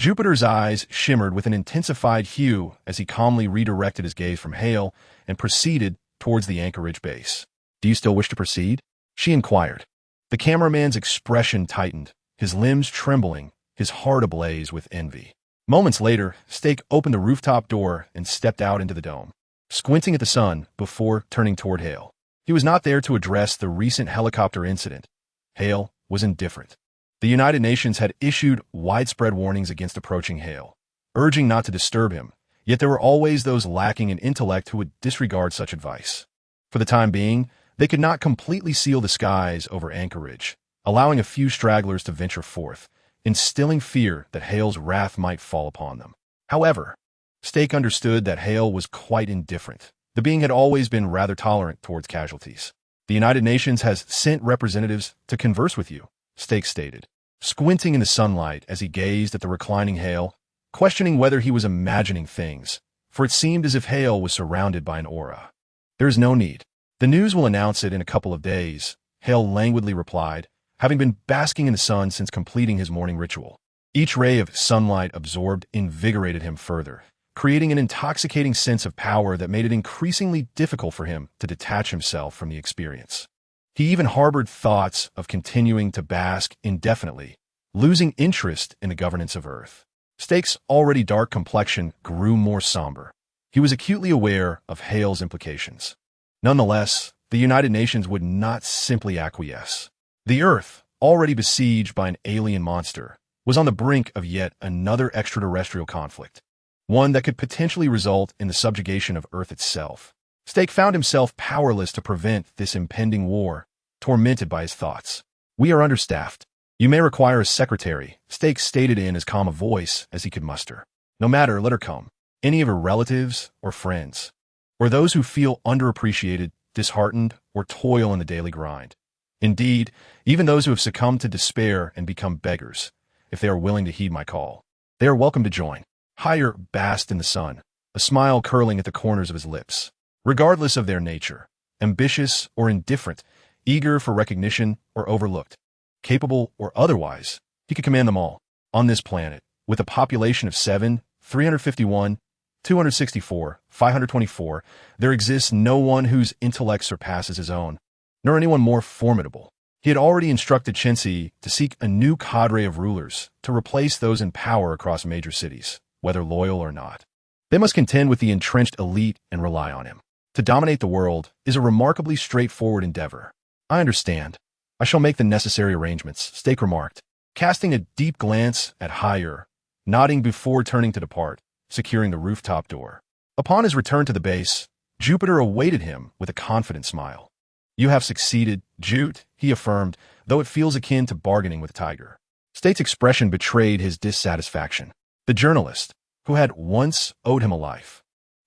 Jupiter's eyes shimmered with an intensified hue as he calmly redirected his gaze from Hale and proceeded towards the Anchorage base. Do you still wish to proceed? She inquired. The cameraman's expression tightened, his limbs trembling, his heart ablaze with envy. Moments later, Stake opened the rooftop door and stepped out into the dome, squinting at the sun before turning toward Hale. He was not there to address the recent helicopter incident. Hale was indifferent. The United Nations had issued widespread warnings against approaching Hale, urging not to disturb him, yet there were always those lacking in intellect who would disregard such advice. For the time being, they could not completely seal the skies over Anchorage, allowing a few stragglers to venture forth, instilling fear that Hale's wrath might fall upon them. However, Stake understood that Hale was quite indifferent. The being had always been rather tolerant towards casualties. The United Nations has sent representatives to converse with you, Stake stated, squinting in the sunlight as he gazed at the reclining Hale, questioning whether he was imagining things, for it seemed as if Hale was surrounded by an aura. There is no need. The news will announce it in a couple of days, Hale languidly replied, having been basking in the sun since completing his morning ritual. Each ray of sunlight absorbed invigorated him further, creating an intoxicating sense of power that made it increasingly difficult for him to detach himself from the experience. He even harbored thoughts of continuing to bask indefinitely, losing interest in the governance of Earth. Stake's already dark complexion grew more somber. He was acutely aware of Hale's implications. Nonetheless, the United Nations would not simply acquiesce. The Earth, already besieged by an alien monster, was on the brink of yet another extraterrestrial conflict, one that could potentially result in the subjugation of Earth itself. Stake found himself powerless to prevent this impending war, tormented by his thoughts. We are understaffed. You may require a secretary, Stakes stated in as calm a voice as he could muster. No matter, let her come. Any of her relatives or friends, or those who feel underappreciated, disheartened, or toil in the daily grind. Indeed, even those who have succumbed to despair and become beggars, if they are willing to heed my call. They are welcome to join. Higher basked in the sun, a smile curling at the corners of his lips. Regardless of their nature, ambitious or indifferent, eager for recognition or overlooked, capable or otherwise, he could command them all. On this planet, with a population of 7, 351, 264, 524, there exists no one whose intellect surpasses his own, nor anyone more formidable. He had already instructed Chensi to seek a new cadre of rulers to replace those in power across major cities, whether loyal or not. They must contend with the entrenched elite and rely on him. To dominate the world is a remarkably straightforward endeavor. I understand. I shall make the necessary arrangements, Stake remarked, casting a deep glance at Higher, nodding before turning to depart, securing the rooftop door. Upon his return to the base, Jupiter awaited him with a confident smile. You have succeeded, Jute, he affirmed, though it feels akin to bargaining with a tiger. State's expression betrayed his dissatisfaction. The journalist, who had once owed him a life,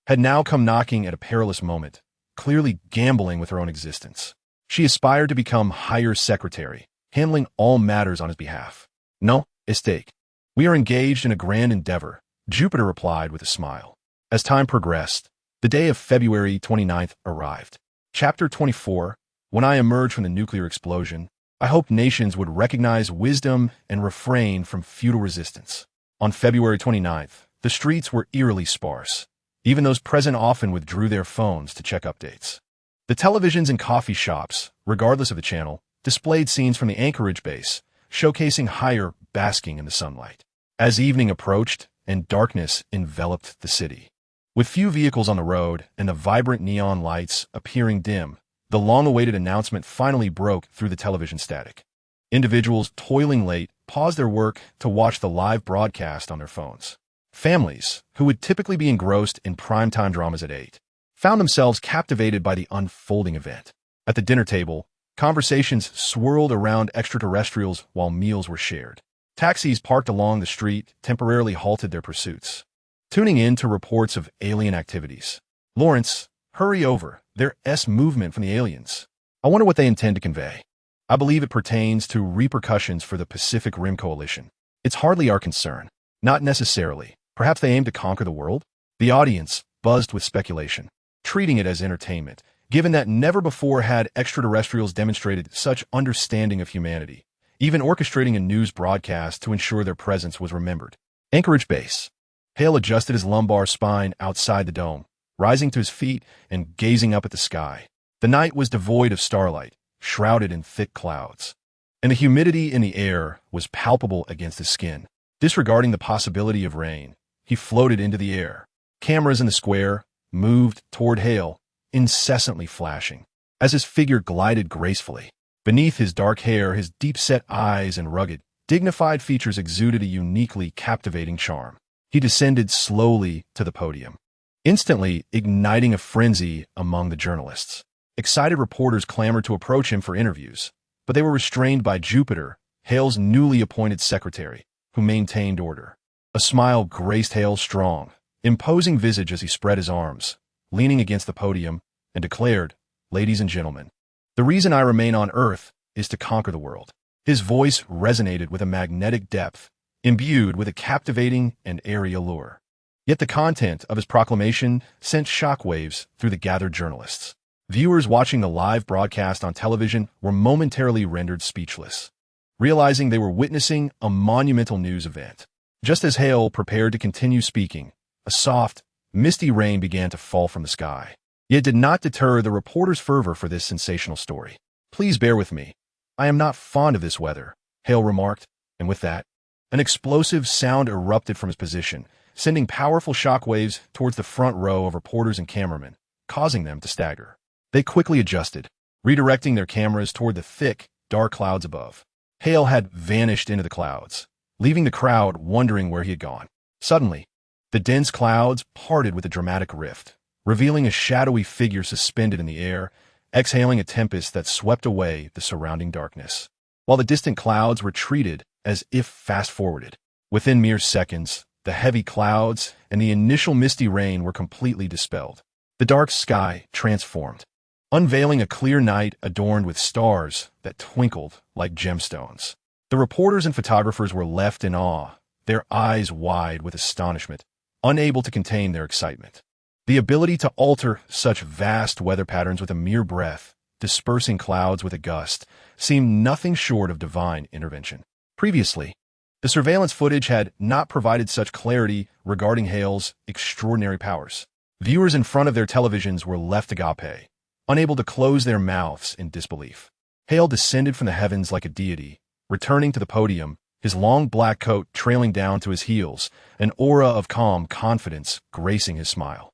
had now come knocking at a perilous moment, clearly gambling with her own existence. She aspired to become Higher's secretary, handling all matters on his behalf. No, Stake. We are engaged in a grand endeavor, Jupiter replied with a smile. As time progressed, the day of February 29th arrived. Chapter 24. When I emerge from the nuclear explosion, I hope nations would recognize wisdom and refrain from futile resistance. On February 29th, the streets were eerily sparse. Even those present often withdrew their phones to check updates. The televisions and coffee shops, regardless of the channel, displayed scenes from the Anchorage base, showcasing Higher basking in the sunlight. As evening approached and darkness enveloped the city, with few vehicles on the road and the vibrant neon lights appearing dim, the long-awaited announcement finally broke through the television static. Individuals toiling late paused their work to watch the live broadcast on their phones. Families, who would typically be engrossed in primetime dramas at 8, found themselves captivated by the unfolding event. At the dinner table, conversations swirled around extraterrestrials while meals were shared. Taxis parked along the street temporarily halted their pursuits, tuning in to reports of alien activities. Lawrence, hurry over. There's movement from the aliens. I wonder what they intend to convey. I believe it pertains to repercussions for the Pacific Rim Coalition. It's hardly our concern. Not necessarily. Perhaps they aim to conquer the world? The audience buzzed with speculation, treating it as entertainment, given that never before had extraterrestrials demonstrated such understanding of humanity, even orchestrating a news broadcast to ensure their presence was remembered. Anchorage base. Hale adjusted his lumbar spine outside the dome, rising to his feet and gazing up at the sky. The night was devoid of starlight, shrouded in thick clouds, and the humidity in the air was palpable against his skin. Disregarding the possibility of rain, he floated into the air. Cameras in the square moved toward Hale, incessantly flashing, as his figure glided gracefully. Beneath his dark hair, his deep-set eyes and rugged, dignified features exuded a uniquely captivating charm. He descended slowly to the podium, instantly igniting a frenzy among the journalists. Excited reporters clamored to approach him for interviews, but they were restrained by Jupiter, Hale's newly appointed secretary, who maintained order. A smile graced Hale's strong, imposing visage as he spread his arms, leaning against the podium, and declared, "Ladies and gentlemen, the reason I remain on Earth is to conquer the world." His voice resonated with a magnetic depth, imbued with a captivating and airy allure. Yet the content of his proclamation sent shockwaves through the gathered journalists. Viewers watching the live broadcast on television were momentarily rendered speechless, realizing they were witnessing a monumental news event. Just as Hale prepared to continue speaking, a soft, misty rain began to fall from the sky. Yet it did not deter the reporter's fervor for this sensational story. "Please bear with me. I am not fond of this weather," Hale remarked, and with that, an explosive sound erupted from his position, sending powerful shockwaves towards the front row of reporters and cameramen, causing them to stagger. They quickly adjusted, redirecting their cameras toward the thick, dark clouds above. Hale had vanished into the clouds, leaving the crowd wondering where he had gone. Suddenly, the dense clouds parted with a dramatic rift, revealing a shadowy figure suspended in the air, exhaling a tempest that swept away the surrounding darkness. while the distant clouds retreated as if fast-forwarded. Within mere seconds, the heavy clouds and the initial misty rain were completely dispelled. The dark sky transformed, unveiling a clear night adorned with stars that twinkled like gemstones. The reporters and photographers were left in awe, their eyes wide with astonishment, unable to contain their excitement. The ability to alter such vast weather patterns with a mere breath, dispersing clouds with a gust, seemed nothing short of divine intervention. Previously, the surveillance footage had not provided such clarity regarding Hale's extraordinary powers. Viewers in front of their televisions were left agape, unable to close their mouths in disbelief. Hale descended from the heavens like a deity, returning to the podium, his long black coat trailing down to his heels, an aura of calm confidence gracing his smile.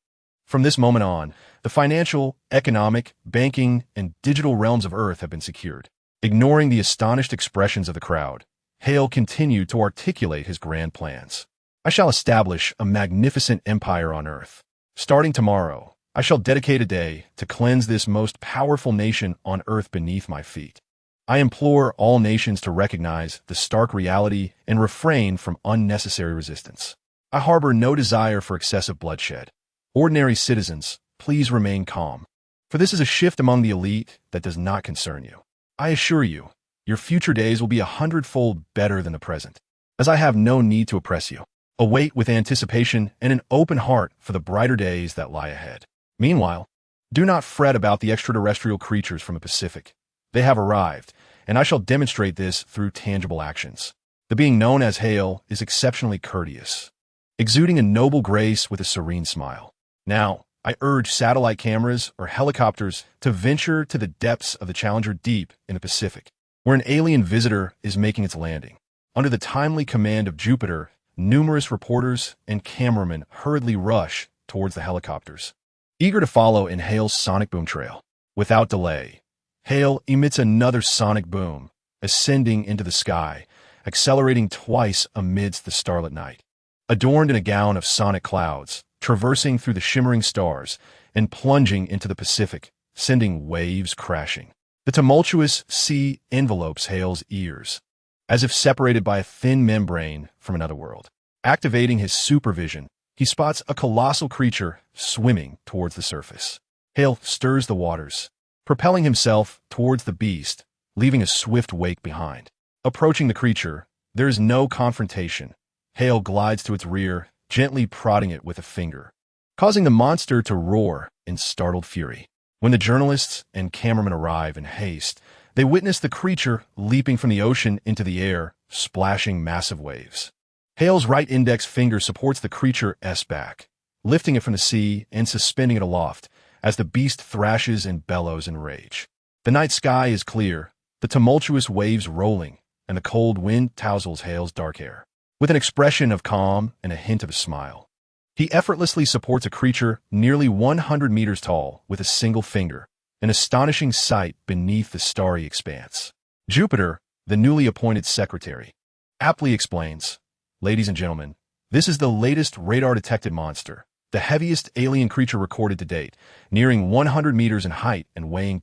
From this moment on, the financial, economic, banking, and digital realms of Earth have been secured. Ignoring the astonished expressions of the crowd, Hale continued to articulate his grand plans. I shall establish a magnificent empire on Earth. Starting tomorrow, I shall dedicate a day to cleanse this most powerful nation on Earth beneath my feet. I implore all nations to recognize the stark reality and refrain from unnecessary resistance. I harbor no desire for excessive bloodshed. Ordinary citizens, please remain calm, for this is a shift among the elite that does not concern you. I assure you, your future days will be 100-fold better than the present, as I have no need to oppress you. Await with anticipation and an open heart for the brighter days that lie ahead. Meanwhile, do not fret about the extraterrestrial creatures from the Pacific. They have arrived, and I shall demonstrate this through tangible actions. The being known as Hale is exceptionally courteous, exuding a noble grace with a serene smile. Now, I urge satellite cameras or helicopters to venture to the depths of the Challenger deep in the Pacific, where an alien visitor is making its landing. Under the timely command of Jupiter, numerous reporters and cameramen hurriedly rush towards the helicopters, eager to follow in Hale's sonic boom trail. Without delay, Hale emits another sonic boom, ascending into the sky, accelerating twice amidst the starlit night. Adorned in a gown of sonic clouds, traversing through the shimmering stars, and plunging into the Pacific, sending waves crashing. The tumultuous sea envelopes Hale's ears, as if separated by a thin membrane from another world. Activating his supervision, he spots a colossal creature swimming towards the surface. Hale stirs the waters, propelling himself towards the beast, leaving a swift wake behind. Approaching the creature, there is no confrontation. Hale glides to its rear, gently prodding it with a finger, causing the monster to roar in startled fury. When the journalists and cameramen arrive in haste, they witness the creature leaping from the ocean into the air, splashing massive waves. Hale's right index finger supports the creature's back, lifting it from the sea and suspending it aloft as the beast thrashes and bellows in rage. The night sky is clear, the tumultuous waves rolling, and the cold wind tousles Hale's dark hair. With an expression of calm and a hint of a smile, he effortlessly supports a creature nearly 100 meters tall with a single finger, an astonishing sight beneath the starry expanse. Jupiter, the newly appointed secretary, aptly explains, "Ladies and gentlemen, this is the latest radar-detected monster, the heaviest alien creature recorded to date, nearing 100 meters in height and weighing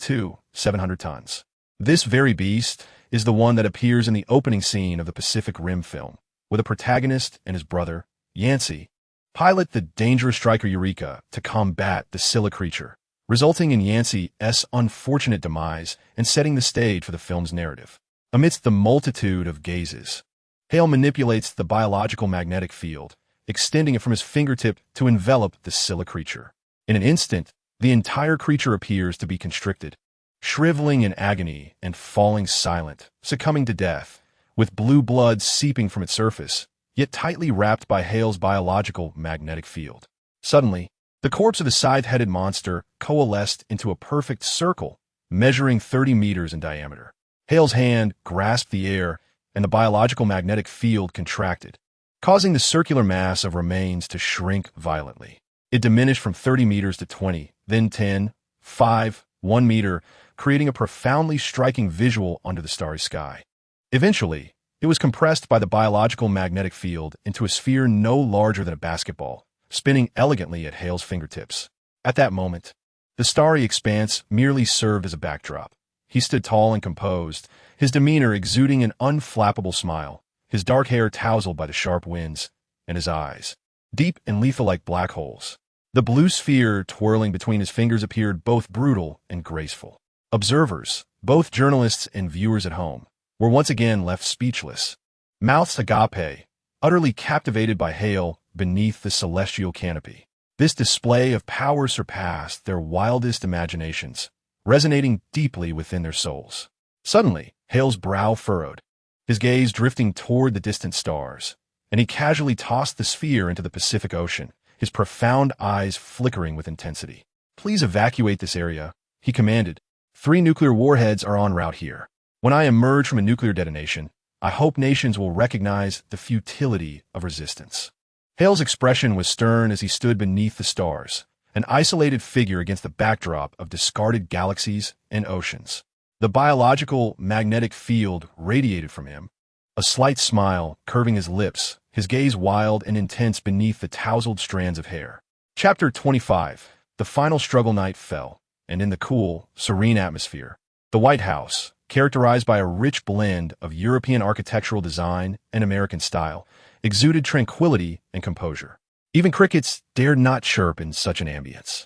700 tons. This very beast is the one that appears in the opening scene of the Pacific Rim film, with a protagonist and his brother, Yancey, pilot the dangerous striker Eureka to combat the Scylla creature, resulting in Yancey's unfortunate demise and setting the stage for the film's narrative. Amidst the multitude of gazes, Hale manipulates the biological magnetic field, extending it from his fingertip to envelop the Scylla creature. In an instant, the entire creature appears to be constricted, shriveling in agony and falling silent, succumbing to death, with blue blood seeping from its surface, yet tightly wrapped by Hale's biological magnetic field. Suddenly, the corpse of the scythe-headed monster coalesced into a perfect circle, measuring 30 meters in diameter. Hale's hand grasped the air, and the biological magnetic field contracted, causing the circular mass of remains to shrink violently. It diminished from 30 meters to 20, then 10, 5, 1 meter, creating a profoundly striking visual under the starry sky. Eventually, it was compressed by the biological magnetic field into a sphere no larger than a basketball, spinning elegantly at Hale's fingertips. At that moment, the starry expanse merely served as a backdrop, He stood tall and composed, his demeanor exuding an unflappable smile, his dark hair tousled by the sharp winds, and his eyes, deep and lethal like black holes. The blue sphere twirling between his fingers appeared both brutal and graceful. Observers, both journalists and viewers at home, were once again left speechless, mouths agape, utterly captivated by Hale beneath the celestial canopy. This display of power surpassed their wildest imaginations, resonating deeply within their souls. Suddenly, Hale's brow furrowed, his gaze drifting toward the distant stars, and he casually tossed the sphere into the Pacific Ocean, his profound eyes flickering with intensity. "Please evacuate this area," he commanded. "3 nuclear warheads are en route here. When I emerge from a nuclear detonation, I hope nations will recognize the futility of resistance." Hale's expression was stern as he stood beneath the stars, an isolated figure against the backdrop of discarded galaxies and oceans. The biological magnetic field radiated from him, a slight smile curving his lips, his gaze wild and intense beneath the tousled strands of hair. Chapter 25. The final struggle night fell, and in the cool, serene atmosphere, the White House, characterized by a rich blend of European architectural design and American style, exuded tranquility and composure. Even crickets dared not chirp in such an ambience.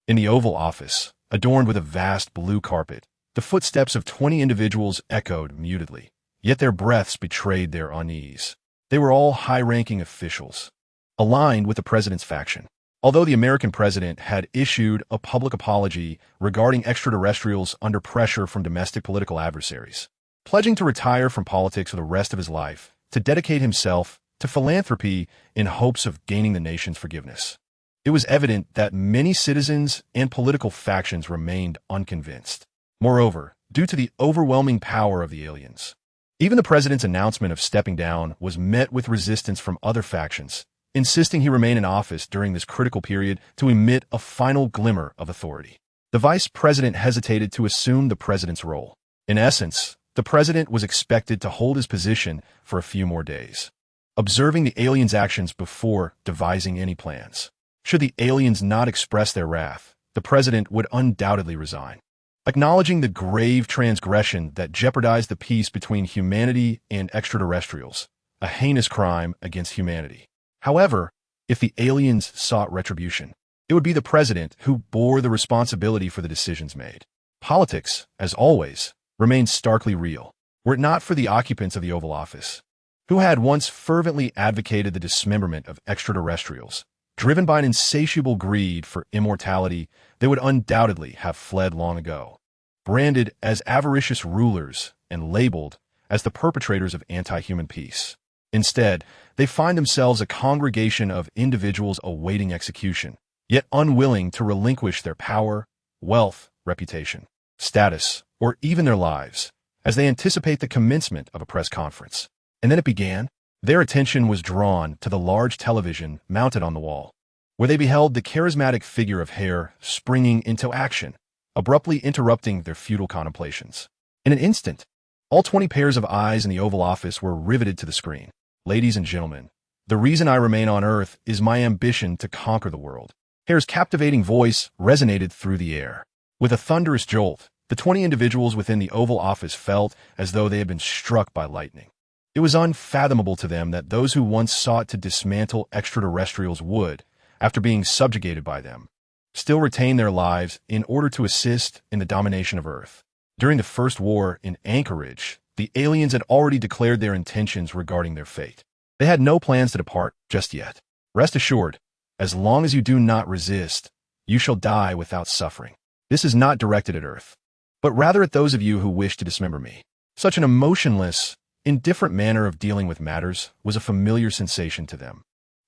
In the Oval Office, adorned with a vast blue carpet, the footsteps of 20 individuals echoed mutedly, yet their breaths betrayed their unease. They were all high-ranking officials, aligned with the president's faction. Although the American president had issued a public apology regarding extraterrestrials under pressure from domestic political adversaries, pledging to retire from politics for the rest of his life, to dedicate himself to philanthropy in hopes of gaining the nation's forgiveness, it was evident that many citizens and political factions remained unconvinced. Moreover, due to the overwhelming power of the aliens, even the president's announcement of stepping down was met with resistance from other factions, insisting he remain in office during this critical period to emit a final glimmer of authority. The vice president hesitated to assume the president's role. In essence, the president was expected to hold his position for a few more days, observing the aliens' actions before devising any plans. Should the aliens not express their wrath, the president would undoubtedly resign, acknowledging the grave transgression that jeopardized the peace between humanity and extraterrestrials, a heinous crime against humanity. However, if the aliens sought retribution, it would be the president who bore the responsibility for the decisions made. Politics, as always, remained starkly real, were it not for the occupants of the Oval Office, who had once fervently advocated the dismemberment of extraterrestrials. Driven by an insatiable greed for immortality, they would undoubtedly have fled long ago, branded as avaricious rulers and labeled as the perpetrators of anti-human peace. Instead, they find themselves a congregation of individuals awaiting execution, yet unwilling to relinquish their power, wealth, reputation, status, or even their lives, as they anticipate the commencement of a press conference. And then it began. Their attention was drawn to the large television mounted on the wall, where they beheld the charismatic figure of Hare springing into action, abruptly interrupting their futile contemplations. In an instant, all 20 pairs of eyes in the Oval Office were riveted to the screen. "Ladies and gentlemen, the reason I remain on Earth is my ambition to conquer the world." Hare's captivating voice resonated through the air. With a thunderous jolt, the 20 individuals within the Oval Office felt as though they had been struck by lightning. It was unfathomable to them that those who once sought to dismantle extraterrestrials would, after being subjugated by them, still retain their lives in order to assist in the domination of Earth. During the first war in Anchorage, the aliens had already declared their intentions regarding their fate. They had no plans to depart just yet. "Rest assured, as long as you do not resist, you shall die without suffering. This is not directed at Earth, but rather at those of you who wish to dismember me." Such an emotionless, indifferent manner of dealing with matters was a familiar sensation to them,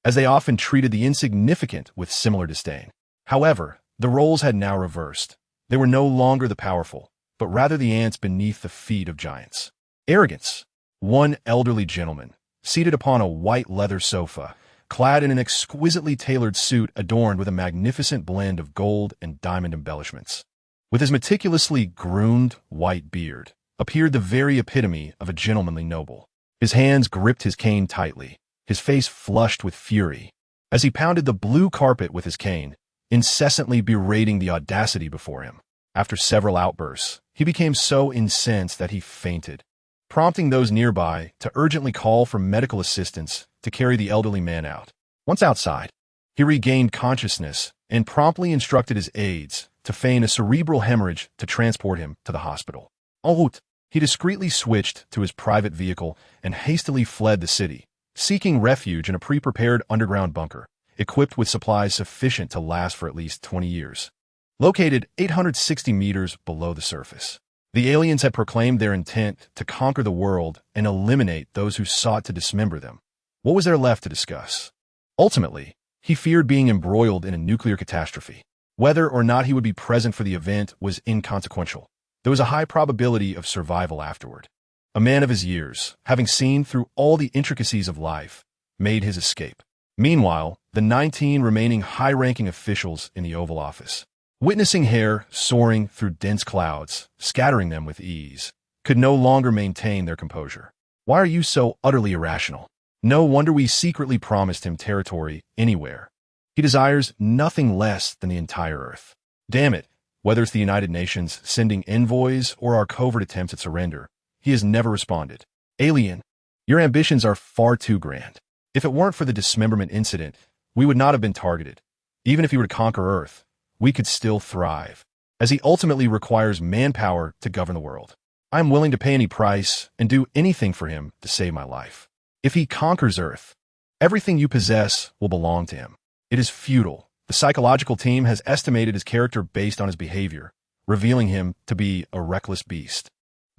as they often treated the insignificant with similar disdain. However, the roles had now reversed. They were no longer the powerful, but rather the ants beneath the feet of giants. Arrogance. One elderly gentleman, seated upon a white leather sofa, clad in an exquisitely tailored suit adorned with a magnificent blend of gold and diamond embellishments, with his meticulously groomed white beard, appeared the very epitome of a gentlemanly noble. His hands gripped his cane tightly, his face flushed with fury, as he pounded the blue carpet with his cane, incessantly berating the audacity before him. After several outbursts, he became so incensed that he fainted, prompting those nearby to urgently call for medical assistance to carry the elderly man out. Once outside, he regained consciousness and promptly instructed his aides to feign a cerebral hemorrhage to transport him to the hospital. En route, he discreetly switched to his private vehicle and hastily fled the city, seeking refuge in a pre-prepared underground bunker, equipped with supplies sufficient to last for at least 20 years. Located 860 meters below the surface, the aliens had proclaimed their intent to conquer the world and eliminate those who sought to dismember them. What was there left to discuss? Ultimately, he feared being embroiled in a nuclear catastrophe. Whether or not he would be present for the event was inconsequential. There was a high probability of survival afterward. A man of his years, having seen through all the intricacies of life, made his escape. Meanwhile, the 19 remaining high-ranking officials in the Oval Office, witnessing hair soaring through dense clouds, scattering them with ease, could no longer maintain their composure. Why are you so utterly irrational? No wonder we secretly promised him territory anywhere. He desires nothing less than the entire Earth. Damn it, whether it's the United Nations sending envoys or our covert attempts at surrender, he has never responded. Alien, your ambitions are far too grand. If it weren't for the dismemberment incident, we would not have been targeted. Even if he were to conquer Earth, we could still thrive, as he ultimately requires manpower to govern the world. I am willing to pay any price and do anything for him to save my life. If he conquers Earth, everything you possess will belong to him. It is futile. The psychological team has estimated his character based on his behavior, revealing him to be a reckless beast,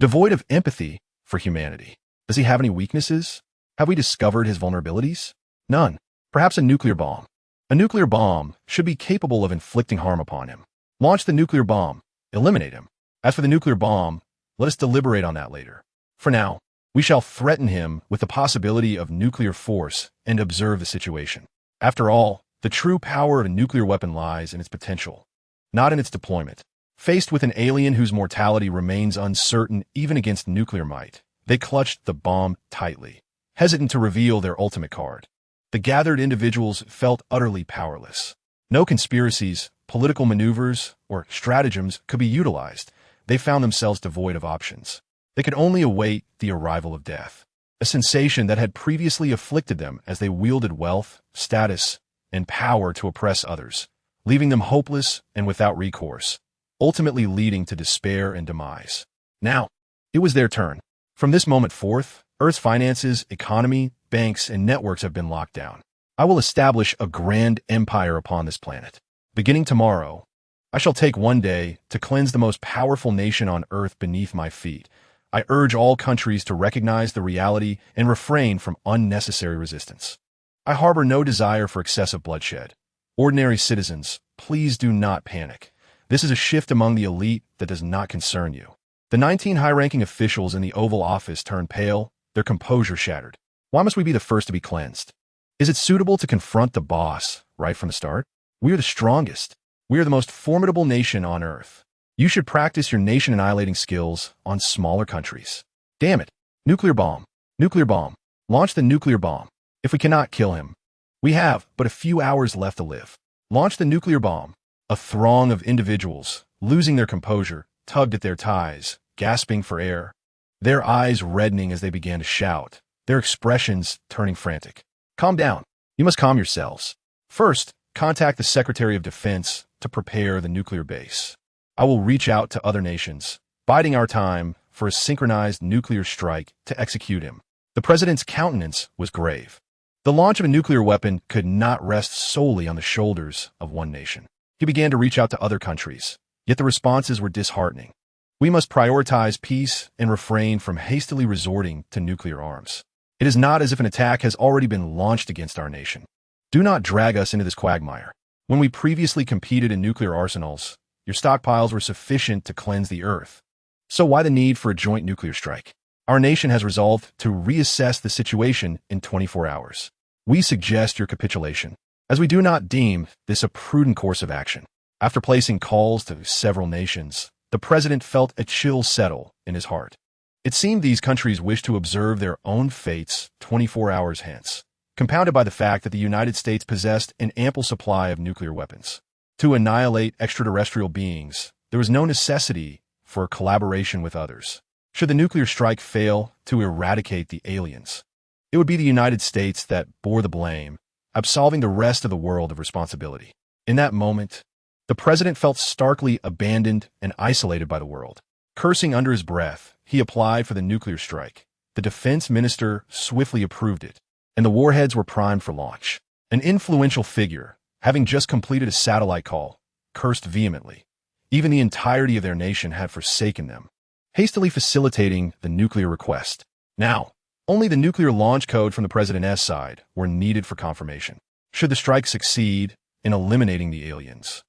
devoid of empathy for humanity. Does he have any weaknesses? Have we discovered his vulnerabilities? None. Perhaps a nuclear bomb. A nuclear bomb should be capable of inflicting harm upon him. Launch the nuclear bomb. Eliminate him. As for the nuclear bomb, let us deliberate on that later. For now, we shall threaten him with the possibility of nuclear force and observe the situation. After all, the true power of a nuclear weapon lies in its potential, not in its deployment. Faced with an alien whose mortality remains uncertain even against nuclear might, they clutched the bomb tightly, hesitant to reveal their ultimate card. The gathered individuals felt utterly powerless. No conspiracies, political maneuvers, or stratagems could be utilized. They found themselves devoid of options. They could only await the arrival of death, a sensation that had previously afflicted them as they wielded wealth, status, and power to oppress others, leaving them hopeless and without recourse, ultimately leading to despair and demise. Now, it was their turn. From this moment forth, Earth's finances, economy, banks, and networks have been locked down. I will establish a grand empire upon this planet. Beginning tomorrow, I shall take one day to cleanse the most powerful nation on Earth beneath my feet. I urge all countries to recognize the reality and refrain from unnecessary resistance. I harbor no desire for excessive bloodshed. Ordinary citizens, please do not panic. This is a shift among the elite that does not concern you. The 19 high-ranking officials in the Oval Office turned pale, their composure shattered. Why must we be the first to be cleansed? Is it suitable to confront the boss right from the start? We are the strongest. We are the most formidable nation on Earth. You should practice your nation-annihilating skills on smaller countries. Damn it. Nuclear bomb. Nuclear bomb. Launch the nuclear bomb. If we cannot kill him, we have but a few hours left to live. Launch the nuclear bomb. A throng of individuals, losing their composure, tugged at their ties, gasping for air, their eyes reddening as they began to shout, their expressions turning frantic. Calm down. You must calm yourselves. First, contact the Secretary of Defense to prepare the nuclear base. I will reach out to other nations, biding our time for a synchronized nuclear strike to execute him. The president's countenance was grave. The launch of a nuclear weapon could not rest solely on the shoulders of one nation. He began to reach out to other countries, yet the responses were disheartening. We must prioritize peace and refrain from hastily resorting to nuclear arms. It is not as if an attack has already been launched against our nation. Do not drag us into this quagmire. When we previously competed in nuclear arsenals, your stockpiles were sufficient to cleanse the Earth. So why the need for a joint nuclear strike? Our nation has resolved to reassess the situation in 24 hours. We suggest your capitulation, as we do not deem this a prudent course of action. After placing calls to several nations, the president felt a chill settle in his heart. It seemed these countries wished to observe their own fates 24 hours hence, compounded by the fact that the United States possessed an ample supply of nuclear weapons. To annihilate extraterrestrial beings, there was no necessity for collaboration with others. Should the nuclear strike fail to eradicate the aliens, it would be the United States that bore the blame, absolving the rest of the world of responsibility. In that moment, the president felt starkly abandoned and isolated by the world. Cursing under his breath, he applied for the nuclear strike. The defense minister swiftly approved it, and the warheads were primed for launch. An influential figure, having just completed a satellite call, cursed vehemently. Even the entirety of their nation had forsaken them, hastily facilitating the nuclear request. Now, only the nuclear launch code from the president's side were needed for confirmation. Should the strike succeed in eliminating the aliens,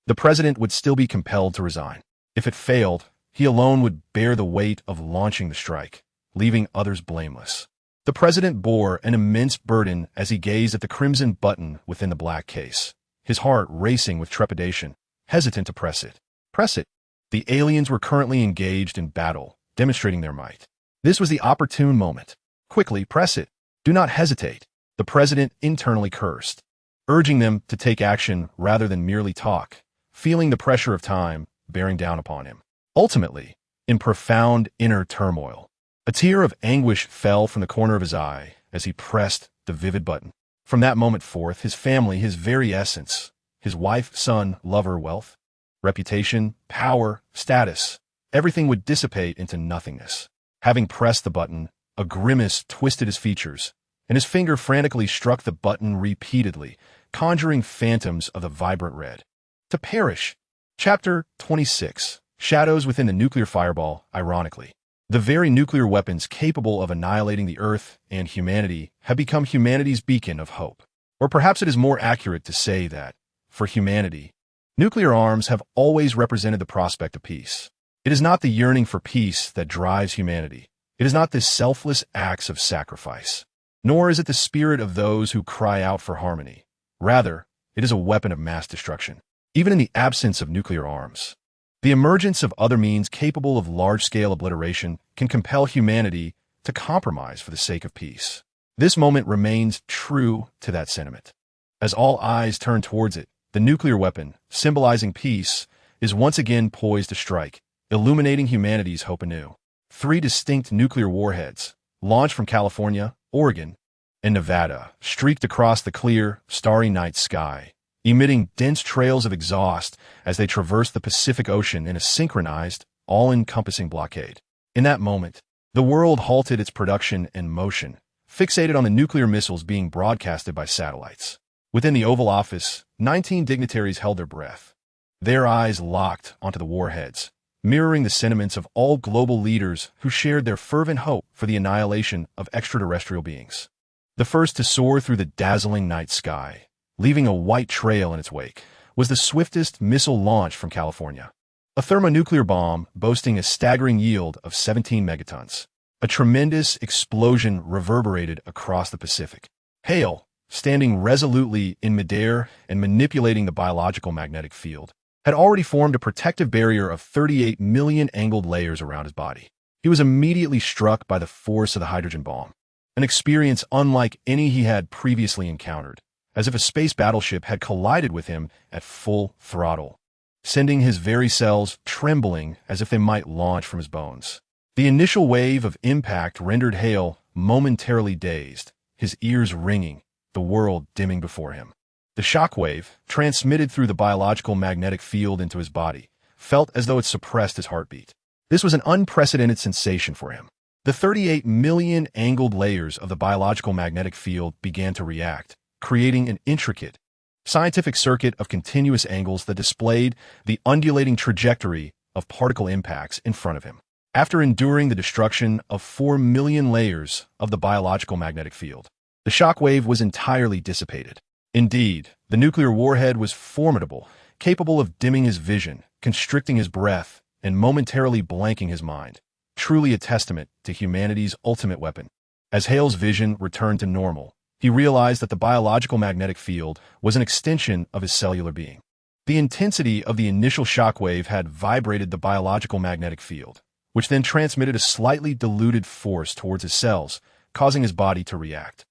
the president would still be compelled to resign. If it failed, he alone would bear the weight of launching the strike, leaving others blameless. The president bore an immense burden as he gazed at the crimson button within the black case, his heart racing with trepidation, hesitant to press it. Press it. The aliens were currently engaged in battle, demonstrating their might. This was the opportune moment. Quickly, press it. Do not hesitate. The president internally cursed, urging them to take action rather than merely talk, feeling the pressure of time bearing down upon him. Ultimately, in profound inner turmoil, a tear of anguish fell from the corner of his eye as he pressed the vivid button. From that moment forth, his family, his very essence, his wife, son, lover, wealth, reputation, power, status, everything would dissipate into nothingness. Having pressed the button, a grimace twisted his features, and his finger frantically struck the button repeatedly, conjuring phantoms of the vibrant red. To perish. Chapter 26. Shadows within the nuclear fireball. Ironically, the very nuclear weapons capable of annihilating the Earth and humanity have become humanity's beacon of hope. Or perhaps it is more accurate to say that, for humanity, nuclear arms have always represented the prospect of peace. It is not the yearning for peace that drives humanity. It is not the selfless acts of sacrifice. Nor is it the spirit of those who cry out for harmony. Rather, it is a weapon of mass destruction. Even in the absence of nuclear arms, the emergence of other means capable of large-scale obliteration can compel humanity to compromise for the sake of peace. This moment remains true to that sentiment. As all eyes turn towards it, the nuclear weapon, symbolizing peace, is once again poised to strike, illuminating humanity's hope anew. 3 distinct nuclear warheads, launched from California, Oregon, and Nevada, streaked across the clear, starry night sky, emitting dense trails of exhaust as they traversed the Pacific Ocean in a synchronized, all-encompassing blockade. In that moment, the world halted its production and motion, fixated on the nuclear missiles being broadcasted by satellites. Within the Oval Office, 19 dignitaries held their breath, their eyes locked onto the warheads, mirroring the sentiments of all global leaders who shared their fervent hope for the annihilation of extraterrestrial beings. The first to soar through the dazzling night sky, leaving a white trail in its wake, was the swiftest missile launch from California. A thermonuclear bomb boasting a staggering yield of 17 megatons. A tremendous explosion reverberated across the Pacific. Hale, standing resolutely in midair and manipulating the biological magnetic field, had already formed a protective barrier of 38 million angled layers around his body. He was immediately struck by the force of the hydrogen bomb, an experience unlike any he had previously encountered, as if a space battleship had collided with him at full throttle, sending his very cells trembling as if they might launch from his bones. The initial wave of impact rendered Hale momentarily dazed, his ears ringing, the world dimming before him. The shockwave, transmitted through the biological magnetic field into his body, felt as though it suppressed his heartbeat. This was an unprecedented sensation for him. The 38 million angled layers of the biological magnetic field began to react, creating an intricate, scientific circuit of continuous angles that displayed the undulating trajectory of particle impacts in front of him. After enduring the destruction of 4 million layers of the biological magnetic field, the shockwave was entirely dissipated. Indeed, the nuclear warhead was formidable, capable of dimming his vision, constricting his breath, and momentarily blanking his mind. Truly a testament to humanity's ultimate weapon. As Hale's vision returned to normal, he realized that the biological magnetic field was an extension of his cellular being. The intensity of the initial shockwave had vibrated the biological magnetic field, which then transmitted a slightly diluted force towards his cells, causing his body to react.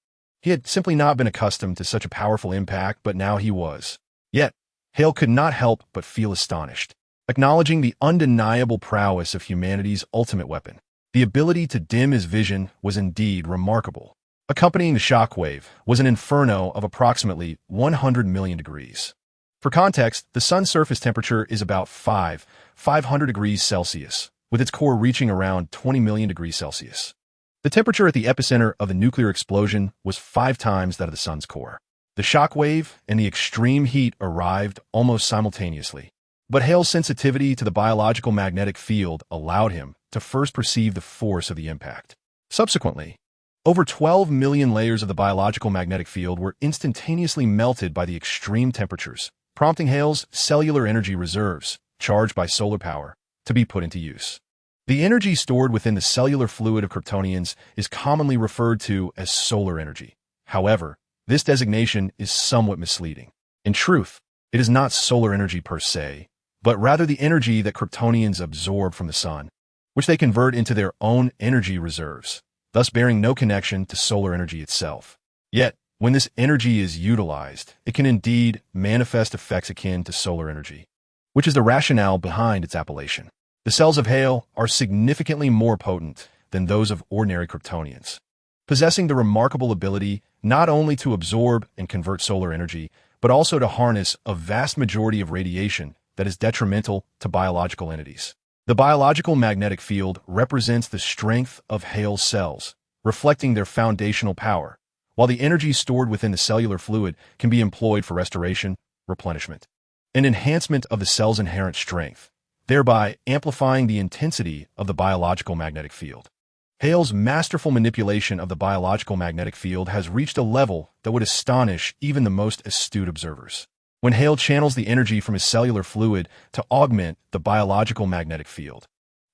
He had simply not been accustomed to such a powerful impact, but now he was. Yet, Hale could not help but feel astonished. acknowledging the undeniable prowess of humanity's ultimate weapon. The ability to dim his vision was indeed remarkable. Accompanying the shockwave was an inferno of approximately 100 million degrees. For context, the sun's surface temperature is about 500 degrees Celsius, with its core reaching around 20 million degrees Celsius. The temperature at the epicenter of the nuclear explosion was 5 times that of the sun's core. The shockwave and the extreme heat arrived almost simultaneously. But Hale's sensitivity to the biological magnetic field allowed him to first perceive the force of the impact. Subsequently, over 12 million layers of the biological magnetic field were instantaneously melted by the extreme temperatures, prompting Hale's cellular energy reserves, charged by solar power, to be put into use. The energy stored within the cellular fluid of Kryptonians is commonly referred to as solar energy. However, this designation is somewhat misleading. In truth, it is not solar energy per se, but rather the energy that Kryptonians absorb from the sun, which they convert into their own energy reserves, thus bearing no connection to solar energy itself. Yet, when this energy is utilized, it can indeed manifest effects akin to solar energy, which is the rationale behind its appellation. The cells of Hale are significantly more potent than those of ordinary Kryptonians, possessing the remarkable ability not only to absorb and convert solar energy, but also to harness a vast majority of radiation that is detrimental to biological entities. The biological magnetic field represents the strength of Hale's cells, reflecting their foundational power, while the energy stored within the cellular fluid can be employed for restoration, replenishment, and enhancement of the cell's inherent strength, thereby amplifying the intensity of the biological magnetic field. Hale's masterful manipulation of the biological magnetic field has reached a level that would astonish even the most astute observers. When Hale channels the energy from his cellular fluid to augment the biological magnetic field,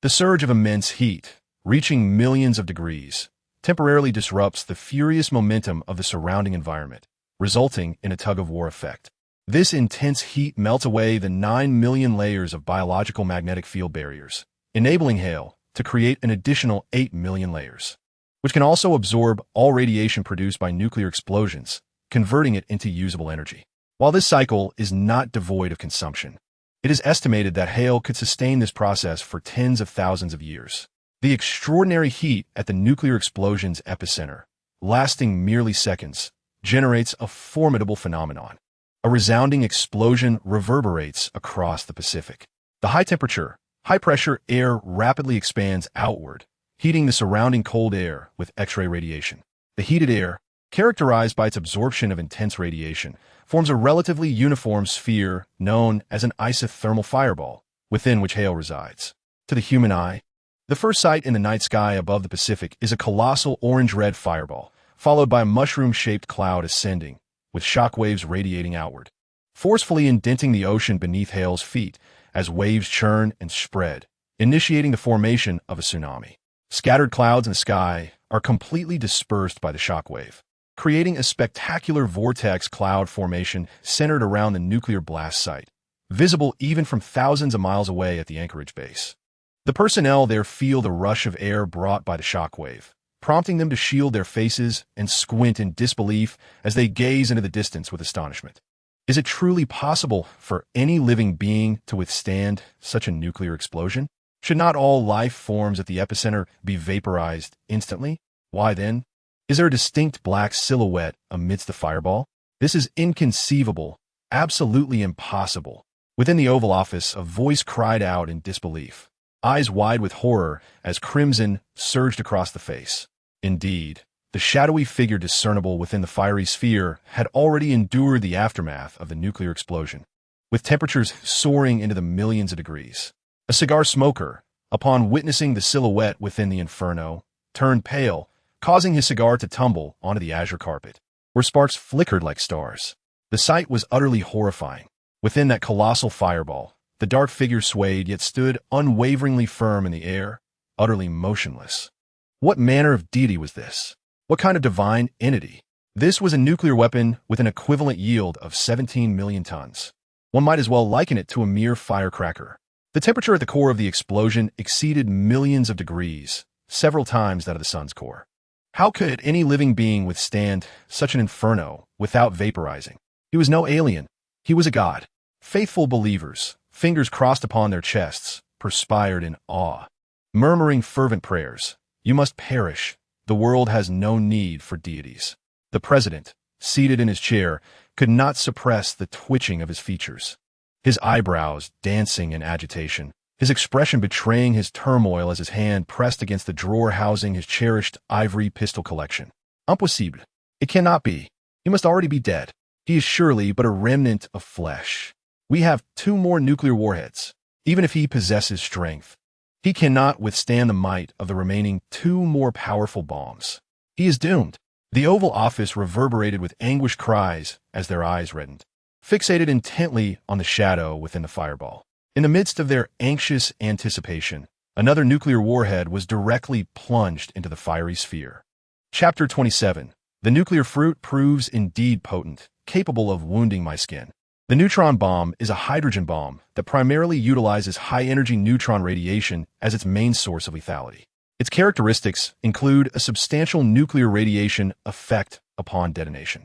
the surge of immense heat, reaching millions of degrees, temporarily disrupts the furious momentum of the surrounding environment, resulting in a tug-of-war effect. This intense heat melts away the 9 million layers of biological magnetic field barriers, enabling Hale to create an additional 8 million layers, which can also absorb all radiation produced by nuclear explosions, converting it into usable energy. While this cycle is not devoid of consumption, it is estimated that Hale could sustain this process for tens of thousands of years. The extraordinary heat at the nuclear explosion's epicenter, lasting merely seconds, generates a formidable phenomenon. A resounding explosion reverberates across the Pacific. The high-temperature, high-pressure air rapidly expands outward, heating the surrounding cold air with X-ray radiation. The heated air, characterized by its absorption of intense radiation, forms a relatively uniform sphere known as an isothermal fireball, within which Hale resides. To the human eye, the first sight in the night sky above the Pacific is a colossal orange-red fireball, followed by a mushroom-shaped cloud ascending, with shock waves radiating outward, forcefully indenting the ocean beneath Hale's feet as waves churn and spread, initiating the formation of a tsunami. Scattered clouds in the sky are completely dispersed by the shock wave, creating a spectacular vortex cloud formation centered around the nuclear blast site, visible even from thousands of miles away at the Anchorage base. The personnel there feel the rush of air brought by the shock wave, prompting them to shield their faces and squint in disbelief as they gaze into the distance with astonishment. Is it truly possible for any living being to withstand such a nuclear explosion? Should not all life forms at the epicenter be vaporized instantly? Why then, is there a distinct black silhouette amidst the fireball? This is inconceivable, absolutely impossible. Within the Oval Office, a voice cried out in disbelief, eyes wide with horror as crimson surged across the face. Indeed, the shadowy figure discernible within the fiery sphere had already endured the aftermath of the nuclear explosion, with temperatures soaring into the millions of degrees. A cigar smoker, upon witnessing the silhouette within the inferno, turned pale, causing his cigar to tumble onto the azure carpet, where sparks flickered like stars. The sight was utterly horrifying. Within that colossal fireball, the dark figure swayed yet stood unwaveringly firm in the air, utterly motionless. What manner of deity was this? What kind of divine entity? This was a nuclear weapon with an equivalent yield of 17 million tons. One might as well liken it to a mere firecracker. The temperature at the core of the explosion exceeded millions of degrees, several times that of the sun's core. How could any living being withstand such an inferno without vaporizing? He was no alien. He was a god. Faithful believers, fingers crossed upon their chests, perspired in awe, murmuring fervent prayers. You must perish. The world has no need for deities. The president, seated in his chair, could not suppress the twitching of his features, his eyebrows dancing in agitation, his expression betraying his turmoil as his hand pressed against the drawer housing his cherished ivory pistol collection. Impossible. It cannot be. He must already be dead. He is surely but a remnant of flesh. We have 2 more nuclear warheads. Even if he possesses strength, he cannot withstand the might of the remaining 2 more powerful bombs. He is doomed. The Oval Office reverberated with anguished cries as their eyes reddened, fixated intently on the shadow within the fireball. In the midst of their anxious anticipation, another nuclear warhead was directly plunged into the fiery sphere. Chapter 27. The nuclear fruit proves indeed potent, capable of wounding my skin. The neutron bomb is a hydrogen bomb that primarily utilizes high-energy neutron radiation as its main source of lethality. Its characteristics include a substantial nuclear radiation effect upon detonation,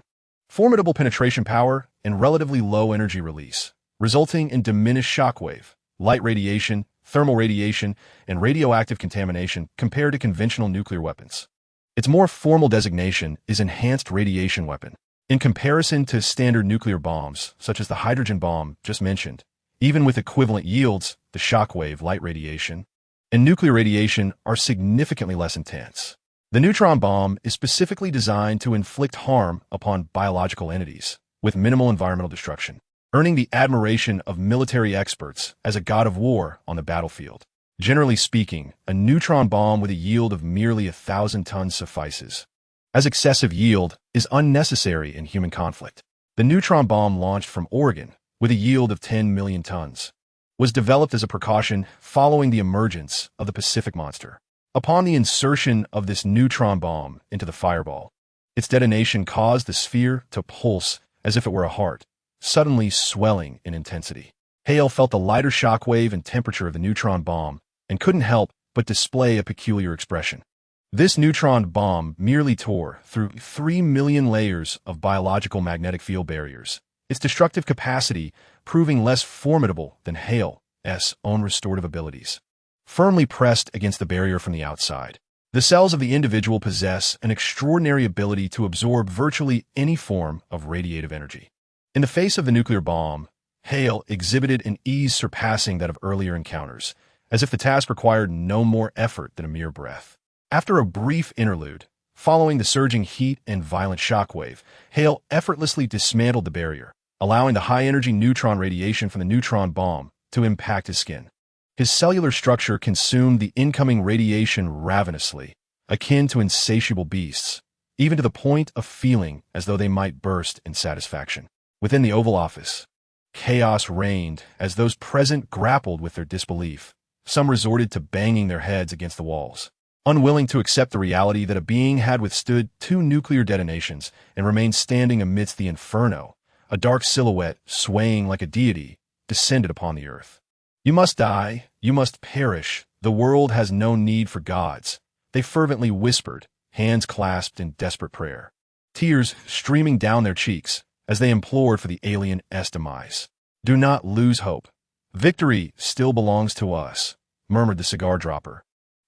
formidable penetration power, and relatively low energy release, resulting in diminished shockwave, light radiation, thermal radiation, and radioactive contamination compared to conventional nuclear weapons. Its more formal designation is enhanced radiation weapon. In comparison to standard nuclear bombs, such as the hydrogen bomb just mentioned, even with equivalent yields, the shockwave, light radiation, and nuclear radiation are significantly less intense. The neutron bomb is specifically designed to inflict harm upon biological entities with minimal environmental destruction, earning the admiration of military experts as a god of war on the battlefield. Generally speaking, a neutron bomb with a yield of merely 1,000 tons suffices, as excessive yield is unnecessary in human conflict. The neutron bomb, launched from Oregon with a yield of 10 million tons, was developed as a precaution following the emergence of the Pacific Monster. Upon the insertion of this neutron bomb into the fireball, its detonation caused the sphere to pulse as if it were a heart, suddenly swelling in intensity. Hale felt the lighter shockwave and temperature of the neutron bomb and couldn't help but display a peculiar expression. This neutron bomb merely tore through 3 million layers of biological magnetic field barriers, its destructive capacity proving less formidable than Hale's own restorative abilities. Firmly pressed against the barrier from the outside, the cells of the individual possess an extraordinary ability to absorb virtually any form of radiative energy. In the face of the nuclear bomb, Hale exhibited an ease surpassing that of earlier encounters, as if the task required no more effort than a mere breath. After a brief interlude, following the surging heat and violent shockwave, Hale effortlessly dismantled the barrier, allowing the high-energy neutron radiation from the neutron bomb to impact his skin. His cellular structure consumed the incoming radiation ravenously, akin to insatiable beasts, even to the point of feeling as though they might burst in satisfaction. Within the Oval Office, chaos reigned as those present grappled with their disbelief. Some resorted to banging their heads against the walls, unwilling to accept the reality that a being had withstood 2 nuclear detonations and remained standing amidst the inferno. A dark silhouette, swaying like a deity, descended upon the earth. You must die, you must perish, the world has no need for gods, they fervently whispered, hands clasped in desperate prayer, tears streaming down their cheeks as they implored for the alien's demise. Do not lose hope. Victory still belongs to us, murmured the cigar dropper,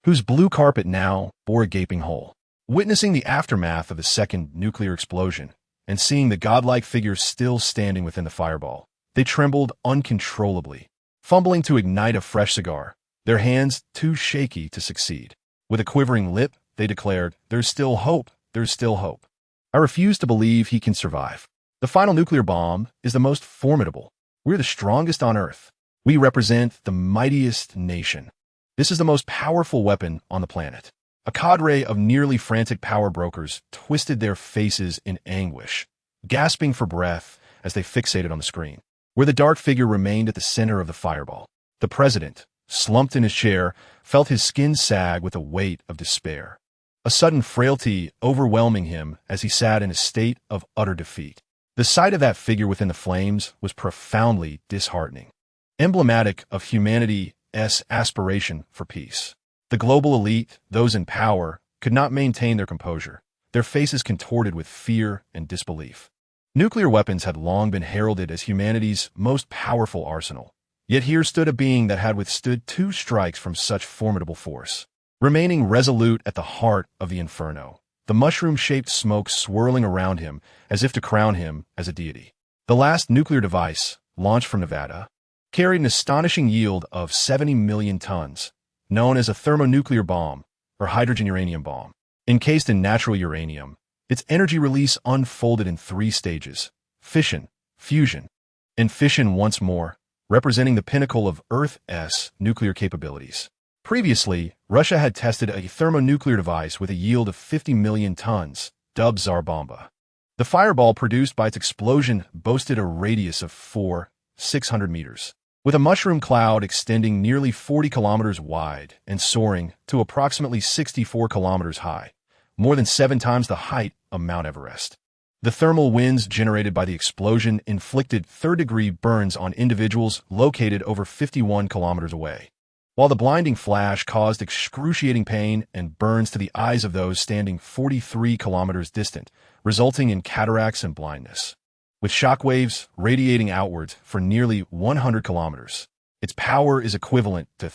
whose blue carpet now bore a gaping hole. Witnessing the aftermath of the second nuclear explosion and seeing the godlike figure still standing within the fireball, they trembled uncontrollably, fumbling to ignite a fresh cigar, their hands too shaky to succeed. With a quivering lip, they declared, "There's still hope, there's still hope. I refuse to believe he can survive. The final nuclear bomb is the most formidable. We're the strongest on Earth. We represent the mightiest nation. This is the most powerful weapon on the planet." A cadre of nearly frantic power brokers twisted their faces in anguish, gasping for breath as they fixated on the screen, where the dark figure remained at the center of the fireball. The president, slumped in his chair, felt his skin sag with a weight of despair, a sudden frailty overwhelming him as he sat in a state of utter defeat. The sight of that figure within the flames was profoundly disheartening, emblematic of humanity's aspiration for peace. The global elite, those in power, could not maintain their composure, their faces contorted with fear and disbelief. Nuclear weapons had long been heralded as humanity's most powerful arsenal, Yet here stood a being that had withstood 2 strikes from such formidable force. Remaining resolute at the heart of the inferno, the mushroom-shaped smoke swirling around him as if to crown him as a deity. The last nuclear device, launched from Nevada, carried an astonishing yield of 70 million tons, known as a thermonuclear bomb or hydrogen-uranium bomb. Encased in natural uranium, its energy release unfolded in 3 stages: fission, fusion, and fission once more, representing the pinnacle of Earth's nuclear capabilities. Previously, Russia had tested a thermonuclear device with a yield of 50 million tons, dubbed Tsar Bomba. The fireball produced by its explosion boasted a radius of 600 meters, with a mushroom cloud extending nearly 40 kilometers wide and soaring to approximately 64 kilometers high, more than 7 times the height of Mount Everest. The thermal winds generated by the explosion inflicted third-degree burns on individuals located over 51 kilometers away, while the blinding flash caused excruciating pain and burns to the eyes of those standing 43 kilometers distant, resulting in cataracts and blindness. With shockwaves radiating outwards for nearly 100 kilometers, its power is equivalent to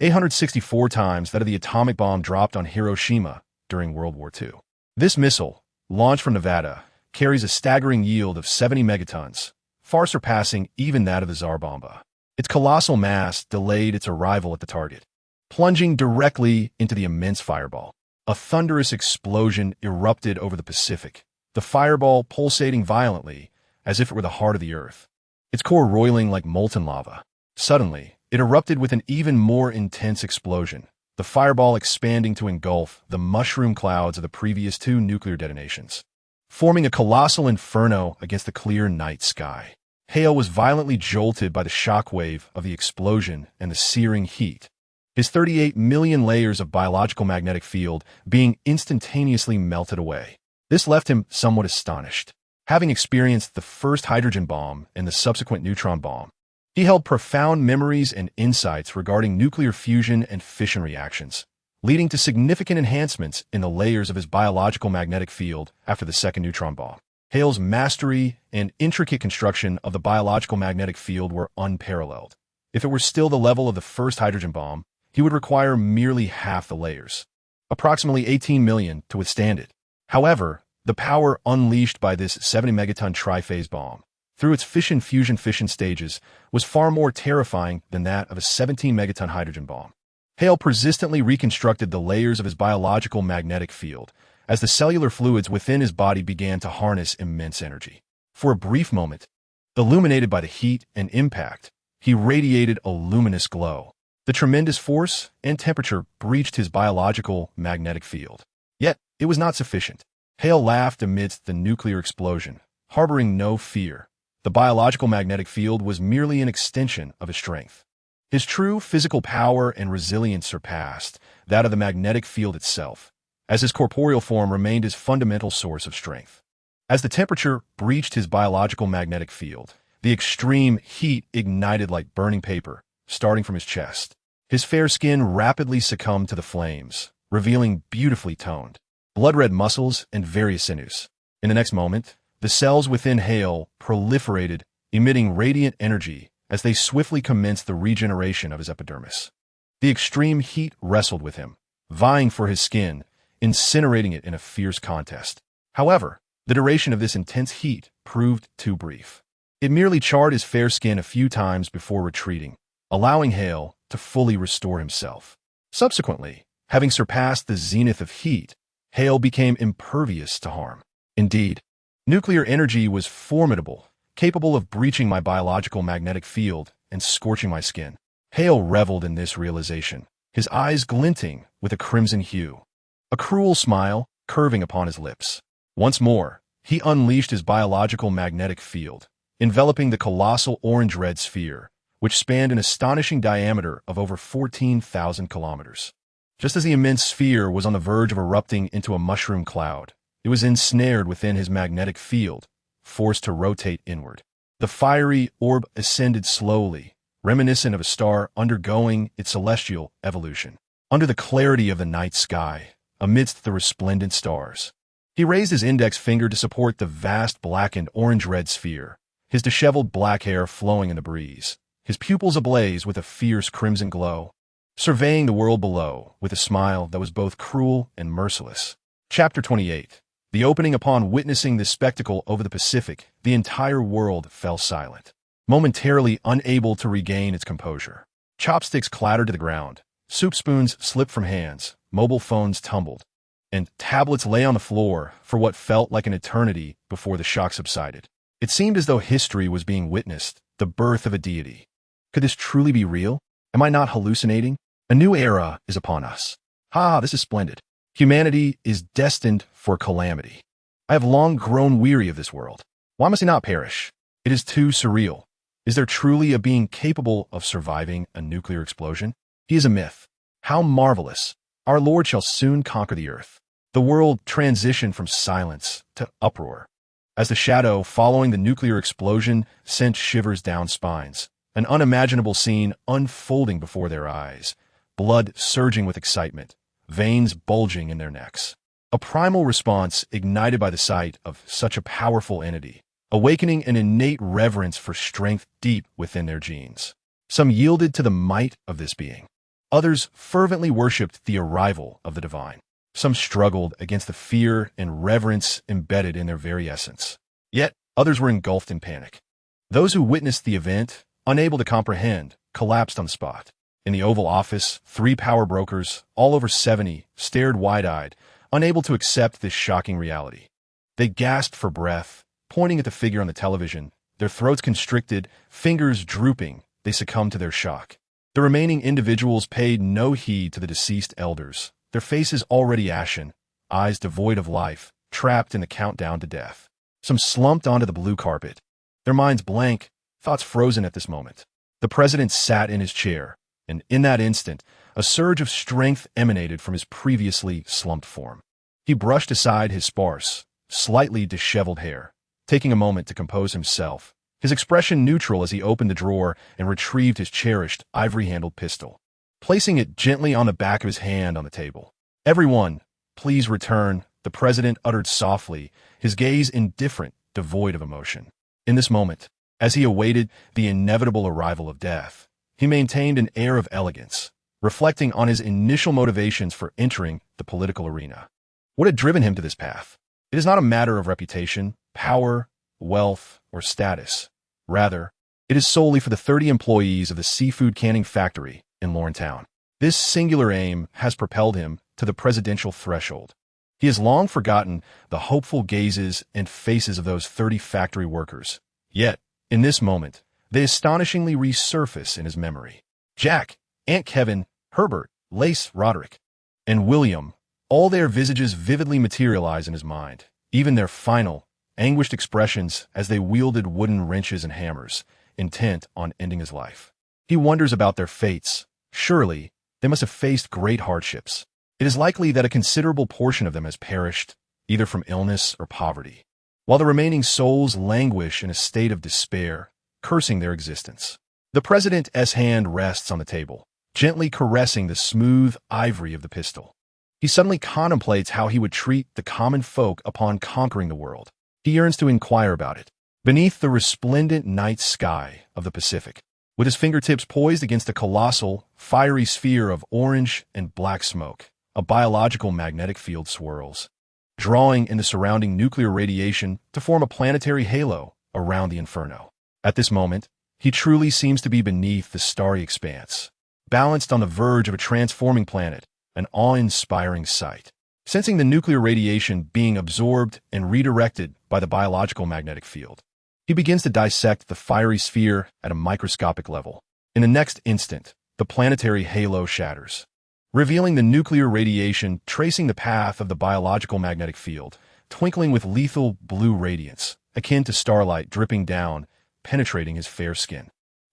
864 times that of the atomic bomb dropped on Hiroshima during World War II. This missile, launched from Nevada, carries a staggering yield of 70 megatons, far surpassing even that of the Tsar Bomba. Its colossal mass delayed its arrival at the target, plunging directly into the immense fireball. A thunderous explosion erupted over the Pacific, the fireball pulsating violently as if it were the heart of the earth, its core roiling like molten lava. Suddenly, it erupted with an even more intense explosion, the fireball expanding to engulf the mushroom clouds of the previous 2 nuclear detonations, forming a colossal inferno against the clear night sky. Hale was violently jolted by the shockwave of the explosion and the searing heat, his 38 million layers of biological magnetic field being instantaneously melted away. This left him somewhat astonished. Having experienced the first hydrogen bomb and the subsequent neutron bomb, he held profound memories and insights regarding nuclear fusion and fission reactions, leading to significant enhancements in the layers of his biological magnetic field after the second neutron bomb. Hale's mastery and intricate construction of the biological magnetic field were unparalleled. If it were still the level of the first hydrogen bomb, he would require merely half the layers, approximately 18 million, to withstand it. However, the power unleashed by this 70 megaton triphase bomb, through its fission-fusion-fission stages, was far more terrifying than that of a 17 megaton hydrogen bomb. Hale persistently reconstructed the layers of his biological magnetic field, as the cellular fluids within his body began to harness immense energy. For a brief moment, illuminated by the heat and impact, he radiated a luminous glow. The tremendous force and temperature breached his biological magnetic field. Yet, it was not sufficient. Hale laughed amidst the nuclear explosion, harboring no fear. The biological magnetic field was merely an extension of his strength. His true physical power and resilience surpassed that of the magnetic field itself, as his corporeal form remained his fundamental source of strength. As the temperature breached his biological magnetic field, the extreme heat ignited like burning paper, starting from his chest. His fair skin rapidly succumbed to the flames, revealing beautifully toned, blood-red muscles and various sinews. In the next moment, the cells within Hale proliferated, emitting radiant energy as they swiftly commenced the regeneration of his epidermis. The extreme heat wrestled with him, vying for his skin, incinerating it in a fierce contest. However, the duration of this intense heat proved too brief. It merely charred his fair skin a few times before retreating, allowing Hale to fully restore himself. Subsequently, having surpassed the zenith of heat, Hale became impervious to harm. Indeed, nuclear energy was formidable, capable of breaching my biological magnetic field and scorching my skin. Hale reveled in this realization, his eyes glinting with a crimson hue, a cruel smile curving upon his lips. Once more, he unleashed his biological magnetic field, enveloping the colossal orange-red sphere, which spanned an astonishing diameter of over 14,000 kilometers. Just as the immense sphere was on the verge of erupting into a mushroom cloud, it was ensnared within his magnetic field, forced to rotate inward. The fiery orb ascended slowly, reminiscent of a star undergoing its celestial evolution. Under the clarity of the night sky, amidst the resplendent stars, he raised his index finger to support the vast blackened orange-red sphere, his disheveled black hair flowing in the breeze. his pupils ablaze with a fierce crimson glow, surveying the world below with a smile that was both cruel and merciless. Chapter 28. The opening. Upon witnessing this spectacle over the Pacific, the entire world fell silent, momentarily unable to regain its composure. Chopsticks clattered to the ground, soup spoons slipped from hands, mobile phones tumbled, and tablets lay on the floor for what felt like an eternity before the shock subsided. It seemed as though history was being witnessed, the birth of a deity. Could this truly be real? Am I not hallucinating? A new era is upon us. This is splendid. Humanity is destined for calamity. I have long grown weary of this world. Why must he not perish? It is too surreal. Is there truly a being capable of surviving a nuclear explosion? He is a myth. How marvelous. Our Lord shall soon conquer the earth. The world transitioned from silence to uproar, as the shadow following the nuclear explosion sent shivers down spines, an unimaginable scene unfolding before their eyes, blood surging with excitement, veins bulging in their necks. A primal response ignited by the sight of such a powerful entity, awakening an innate reverence for strength deep within their genes. Some yielded to the might of this being. Others fervently worshipped the arrival of the divine. Some struggled against the fear and reverence embedded in their very essence. Yet, others were engulfed in panic. Those who witnessed the event, unable to comprehend, collapsed on the spot. In the Oval Office, 3 power brokers, all over 70, stared wide-eyed, unable to accept this shocking reality. They gasped for breath, pointing at the figure on the television, their throats constricted, fingers drooping. They succumbed to their shock. The remaining individuals paid no heed to the deceased elders, their faces already ashen, eyes devoid of life, trapped in the countdown to death. Some slumped onto the blue carpet, their minds blank, thoughts frozen at this moment. The president sat in his chair, and in that instant, a surge of strength emanated from his previously slumped form. He brushed aside his sparse, slightly disheveled hair, taking a moment to compose himself, his expression neutral as he opened the drawer and retrieved his cherished ivory-handled pistol, placing it gently on the back of his hand on the table. "Everyone, please return," the president uttered softly, his gaze indifferent, devoid of emotion. In this moment, as he awaited the inevitable arrival of death, he maintained an air of elegance, reflecting on his initial motivations for entering the political arena. What had driven him to this path? It is not a matter of reputation, power, wealth, or status. Rather, it is solely for the 30 employees of the seafood canning factory in Lawrentown. This singular aim has propelled him to the presidential threshold. He has long forgotten the hopeful gazes and faces of those 30 factory workers. Yet, in this moment, they astonishingly resurface in his memory. Jack, Aunt Kevin, Herbert, Lace, Roderick, and William, all their visages vividly materialize in his mind, even their final, anguished expressions as they wielded wooden wrenches and hammers, intent on ending his life. He wonders about their fates. Surely, they must have faced great hardships. It is likely that a considerable portion of them has perished, either from illness or poverty, while the remaining souls languish in a state of despair, cursing their existence. The president's hand rests on the table, gently caressing the smooth ivory of the pistol. He suddenly contemplates how he would treat the common folk upon conquering the world. He yearns to inquire about it. Beneath the resplendent night sky of the Pacific, with his fingertips poised against a colossal, fiery sphere of orange and black smoke, a biological magnetic field swirls, drawing in the surrounding nuclear radiation to form a planetary halo around the inferno. At this moment, he truly seems to be beneath the starry expanse, balanced on the verge of a transforming planet, an awe-inspiring sight. Sensing the nuclear radiation being absorbed and redirected by the biological magnetic field, he begins to dissect the fiery sphere at a microscopic level. In the next instant, the planetary halo shatters, revealing the nuclear radiation tracing the path of the biological magnetic field, twinkling with lethal blue radiance, akin to starlight dripping down, penetrating his fair skin.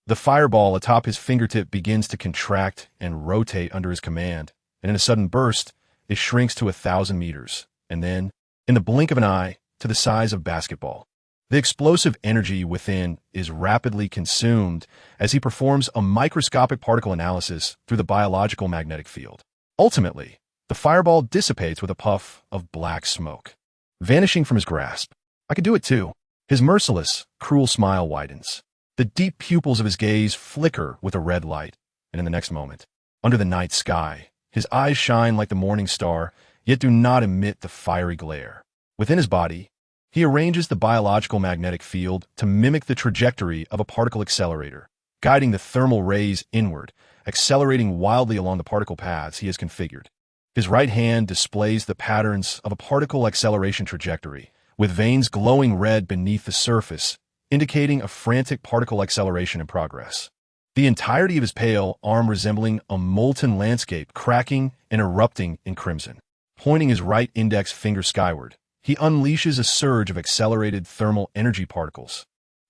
The fireball atop his fingertip begins to contract and rotate under his command, and in a sudden burst, it shrinks to 1,000 meters, and then, in the blink of an eye, to the size of basketball. The explosive energy within is rapidly consumed as he performs a microscopic particle analysis through the biological magnetic field. Ultimately, the fireball dissipates with a puff of black smoke, vanishing from his grasp. I could do it too. His merciless, cruel smile widens. The deep pupils of his gaze flicker with a red light, and in the next moment, under the night sky, his eyes shine like the morning star, yet do not emit the fiery glare. Within his body, he arranges the biological magnetic field to mimic the trajectory of a particle accelerator, guiding the thermal rays inward, accelerating wildly along the particle paths he has configured. His right hand displays the patterns of a particle acceleration trajectory, with veins glowing red beneath the surface, indicating a frantic particle acceleration in progress. The entirety of his pale arm resembling a molten landscape cracking and erupting in crimson. Pointing his right index finger skyward, he unleashes a surge of accelerated thermal energy particles.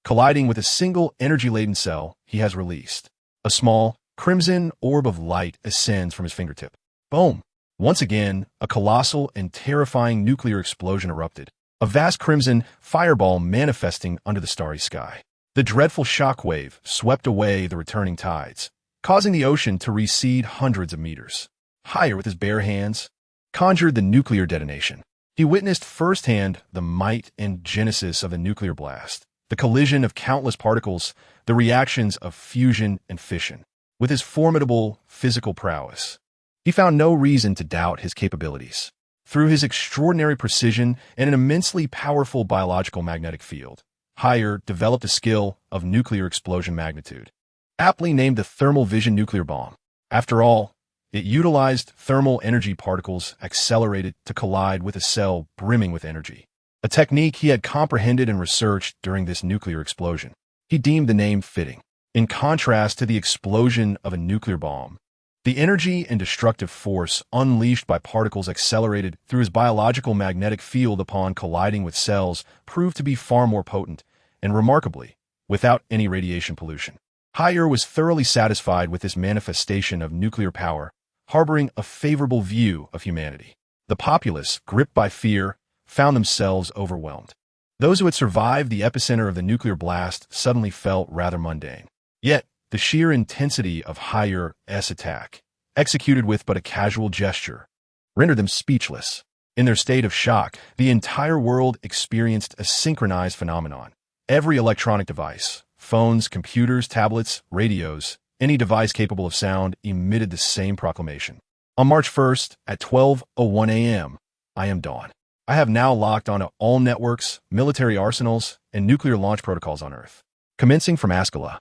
Colliding with a single energy-laden cell he has released, a small, crimson orb of light ascends from his fingertip. Boom! Once again, a colossal and terrifying nuclear explosion erupted, a vast crimson fireball manifesting under the starry sky. The dreadful shockwave swept away the returning tides, causing the ocean to recede hundreds of meters. Higher with his bare hands, conjured the nuclear detonation. He witnessed firsthand the might and genesis of the nuclear blast, the collision of countless particles, the reactions of fusion and fission. With his formidable physical prowess, he found no reason to doubt his capabilities. Through his extraordinary precision and an immensely powerful biological magnetic field, Higher developed a skill of nuclear explosion magnitude, aptly named the thermal vision nuclear bomb. After all, it utilized thermal energy particles accelerated to collide with a cell brimming with energy, a technique he had comprehended and researched during this nuclear explosion. He deemed the name fitting. In contrast to the explosion of a nuclear bomb, the energy and destructive force unleashed by particles accelerated through his biological magnetic field upon colliding with cells proved to be far more potent, and remarkably, without any radiation pollution. Higher was thoroughly satisfied with this manifestation of nuclear power, harboring a favorable view of humanity. The populace, gripped by fear, found themselves overwhelmed. Those who had survived the epicenter of the nuclear blast suddenly felt rather mundane. Yet, the sheer intensity of Higher's attack, executed with but a casual gesture, rendered them speechless. In their state of shock, the entire world experienced a synchronized phenomenon. Every electronic device, phones, computers, tablets, radios, any device capable of sound emitted the same proclamation. On March 1st, at 12:01 a.m., I am dawn. I have now locked onto all networks, military arsenals, and nuclear launch protocols on Earth. Commencing from Ascala,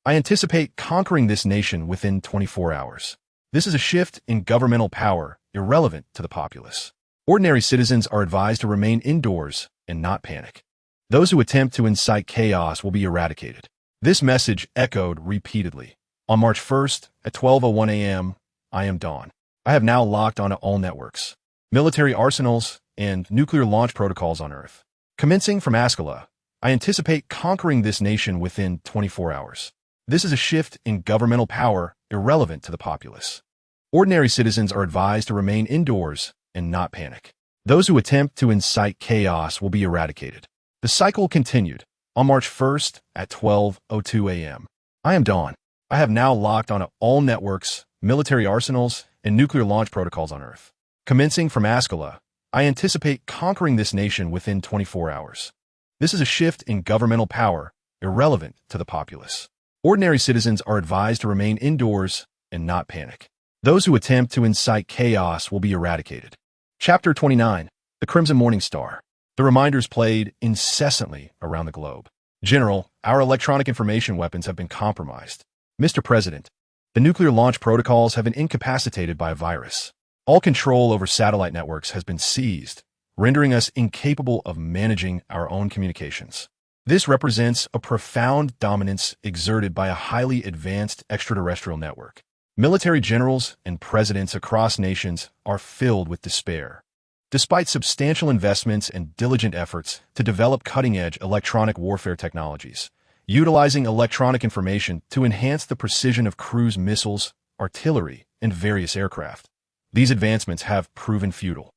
I anticipate conquering this nation within 24 hours. This is a shift in governmental power irrelevant to the populace. Ordinary citizens are advised to remain indoors and not panic. Those who attempt to incite chaos will be eradicated. This message echoed repeatedly. On March 1st, at 12:01 a.m., I am dawn. I have now locked onto all networks, military arsenals, and nuclear launch protocols on Earth. Commencing from Ascala, I anticipate conquering this nation within 24 hours. This is a shift in governmental power irrelevant to the populace. Ordinary citizens are advised to remain indoors and not panic. Those who attempt to incite chaos will be eradicated. The cycle continued. On March 1st, at 12:02 a.m., I am dawn. I have now locked onto all networks, military arsenals, and nuclear launch protocols on Earth. Commencing from Ascala, I anticipate conquering this nation within 24 hours. This is a shift in governmental power irrelevant to the populace. Ordinary citizens are advised to remain indoors and not panic. Those who attempt to incite chaos will be eradicated. Chapter 29. The Crimson Morning Star. The reminders played incessantly around the globe. General, our electronic information weapons have been compromised. Mr. President, the nuclear launch protocols have been incapacitated by a virus. All control over satellite networks has been seized, rendering us incapable of managing our own communications. This represents a profound dominance exerted by a highly advanced extraterrestrial network. Military generals and presidents across nations are filled with despair. Despite substantial investments and diligent efforts to develop cutting-edge electronic warfare technologies, utilizing electronic information to enhance the precision of cruise missiles, artillery, and various aircraft, these advancements have proven futile.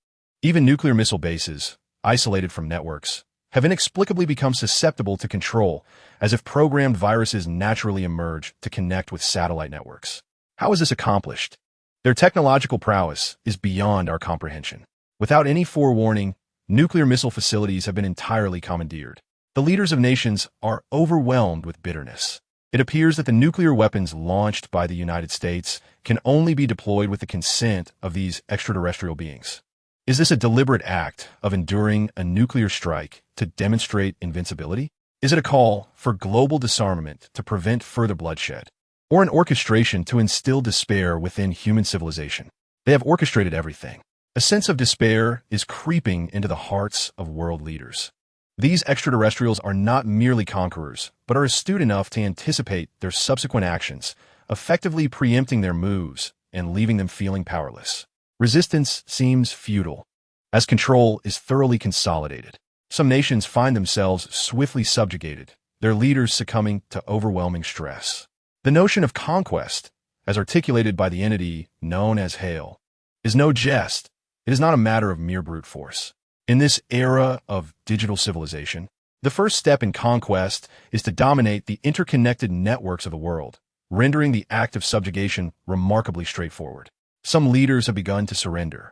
Even nuclear missile bases, isolated from networks, have inexplicably become susceptible to control, as if programmed viruses naturally emerge to connect with satellite networks. How is this accomplished? Their technological prowess is beyond our comprehension. Without any forewarning, nuclear missile facilities have been entirely commandeered. The leaders of nations are overwhelmed with bitterness. It appears that the nuclear weapons launched by the United States can only be deployed with the consent of these extraterrestrial beings. Is this a deliberate act of enduring a nuclear strike to demonstrate invincibility? Is it a call for global disarmament to prevent further bloodshed? Or an orchestration to instill despair within human civilization? They have orchestrated everything. A sense of despair is creeping into the hearts of world leaders. These extraterrestrials are not merely conquerors, but are astute enough to anticipate their subsequent actions, effectively preempting their moves and leaving them feeling powerless. Resistance seems futile, as control is thoroughly consolidated. Some nations find themselves swiftly subjugated, their leaders succumbing to overwhelming stress. The notion of conquest, as articulated by the entity known as Hale, is no jest. It is not a matter of mere brute force. In this era of digital civilization, the first step in conquest is to dominate the interconnected networks of the world, rendering the act of subjugation remarkably straightforward. Some leaders have begun to surrender,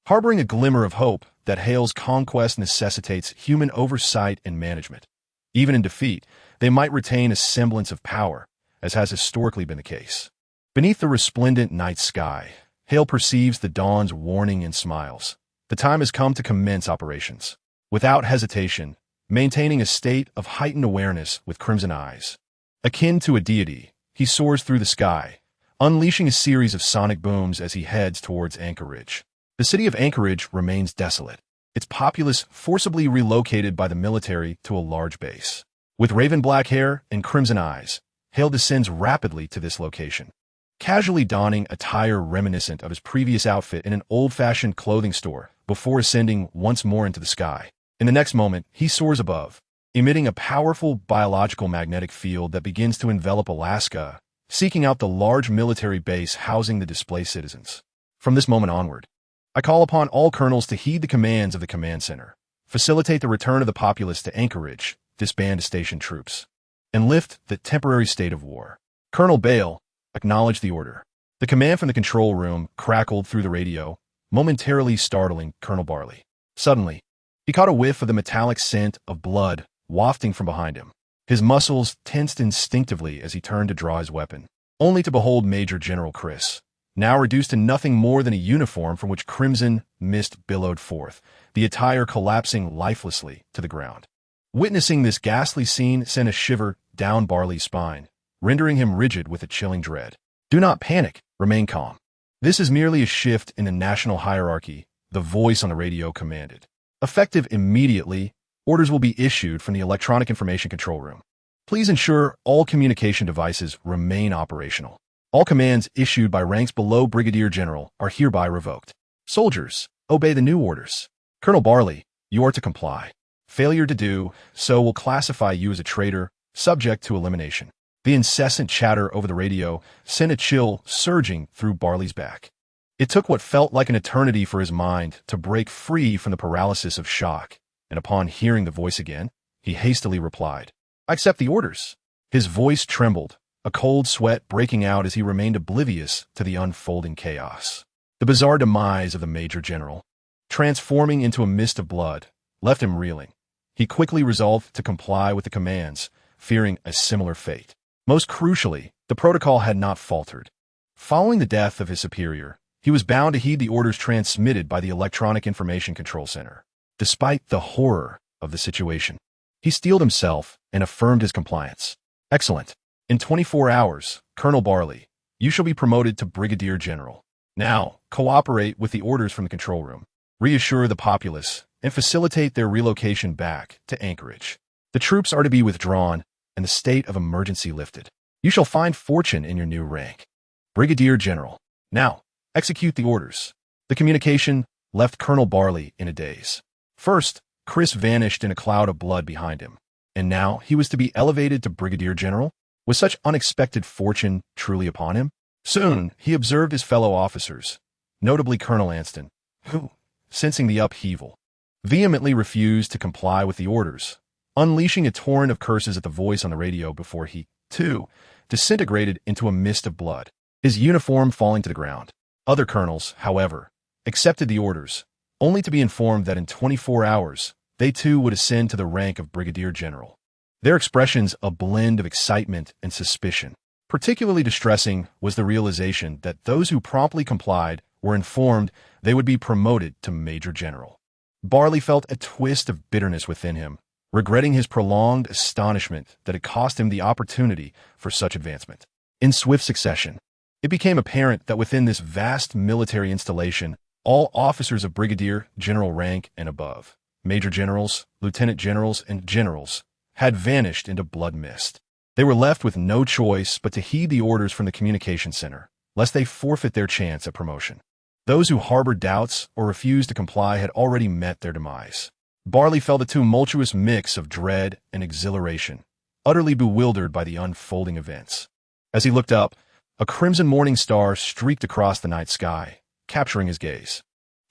harboring a glimmer of hope that Hale's conquest necessitates human oversight and management. Even in defeat, they might retain a semblance of power, as has historically been the case. Beneath the resplendent night sky, Hale perceives the dawn's warning and smiles. The time has come to commence operations. Without hesitation, maintaining a state of heightened awareness with crimson eyes. Akin to a deity, he soars through the sky, unleashing a series of sonic booms as he heads towards Anchorage. The city of Anchorage remains desolate, its populace forcibly relocated by the military to a large base. With raven black hair and crimson eyes, Hale descends rapidly to this location, casually donning attire reminiscent of his previous outfit in an old-fashioned clothing store before ascending once more into the sky. In the next moment, he soars above, emitting a powerful biological magnetic field that begins to envelop Alaska, seeking out the large military base housing the displaced citizens. From this moment onward, I call upon all colonels to heed the commands of the command center, facilitate the return of the populace to Anchorage, disband station troops, and lift the temporary state of war. Colonel Bale acknowledged the order. The command from the control room crackled through the radio, momentarily startling Colonel Barley. Suddenly, he caught a whiff of the metallic scent of blood wafting from behind him. His muscles tensed instinctively as he turned to draw his weapon, only to behold Major General Chris, now reduced to nothing more than a uniform from which crimson mist billowed forth, the attire collapsing lifelessly to the ground. Witnessing this ghastly scene sent a shiver down Barley's spine, rendering him rigid with a chilling dread. Do not panic, remain calm. This is merely a shift in the national hierarchy, the voice on the radio commanded. Effective immediately, orders will be issued from the Electronic Information Control Room. Please ensure all communication devices remain operational. All commands issued by ranks below Brigadier General are hereby revoked. Soldiers, obey the new orders. Colonel Barley, you are to comply. Failure to do so will classify you as a traitor, subject to elimination. The incessant chatter over the radio sent a chill surging through Barley's back. It took what felt like an eternity for his mind to break free from the paralysis of shock, and upon hearing the voice again, he hastily replied, I accept the orders. His voice trembled, a cold sweat breaking out as he remained oblivious to the unfolding chaos. The bizarre demise of the Major General, transforming into a mist of blood, left him reeling. He quickly resolved to comply with the commands, fearing a similar fate. Most crucially, the protocol had not faltered. Following the death of his superior, he was bound to heed the orders transmitted by the Electronic Information Control Center. Despite the horror of the situation, he steeled himself and affirmed his compliance. Excellent. In 24 hours, Colonel Barley, you shall be promoted to Brigadier General. Now, cooperate with the orders from the control room. Reassure the populace and facilitate their relocation back to Anchorage. The troops are to be withdrawn and the state of emergency lifted. You shall find fortune in your new rank. Brigadier General. Now, execute the orders. The communication left Colonel Barley in a daze. First, Chris vanished in a cloud of blood behind him, and now he was to be elevated to Brigadier General? Was such unexpected fortune truly upon him? Soon, he observed his fellow officers, notably Colonel Anston, who, sensing the upheaval, vehemently refused to comply with the orders, unleashing a torrent of curses at the voice on the radio before he, too, disintegrated into a mist of blood, his uniform falling to the ground. Other colonels, however, accepted the orders, only to be informed that in 24 hours, they too would ascend to the rank of brigadier general. Their expressions a blend of excitement and suspicion. Particularly distressing was the realization that those who promptly complied were informed they would be promoted to major general. Barley felt a twist of bitterness within him, regretting his prolonged astonishment that it cost him the opportunity for such advancement. In swift succession, it became apparent that within this vast military installation, all officers of brigadier general rank and above, major generals, lieutenant generals, and generals, had vanished into blood mist. They were left with no choice but to heed the orders from the communication center, lest they forfeit their chance at promotion. Those who harbored doubts or refused to comply had already met their demise. Barley felt a tumultuous mix of dread and exhilaration, utterly bewildered by the unfolding events. As he looked up, a crimson morning star streaked across the night sky, capturing his gaze.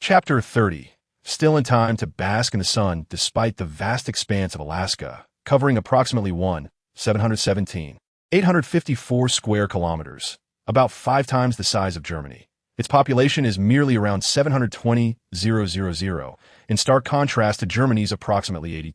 Chapter 30. Still in time to bask in the sun despite the vast expanse of Alaska, covering approximately 854 square kilometers, about 5 times the size of Germany. Its population is merely around 720,000, in stark contrast to Germany's approximately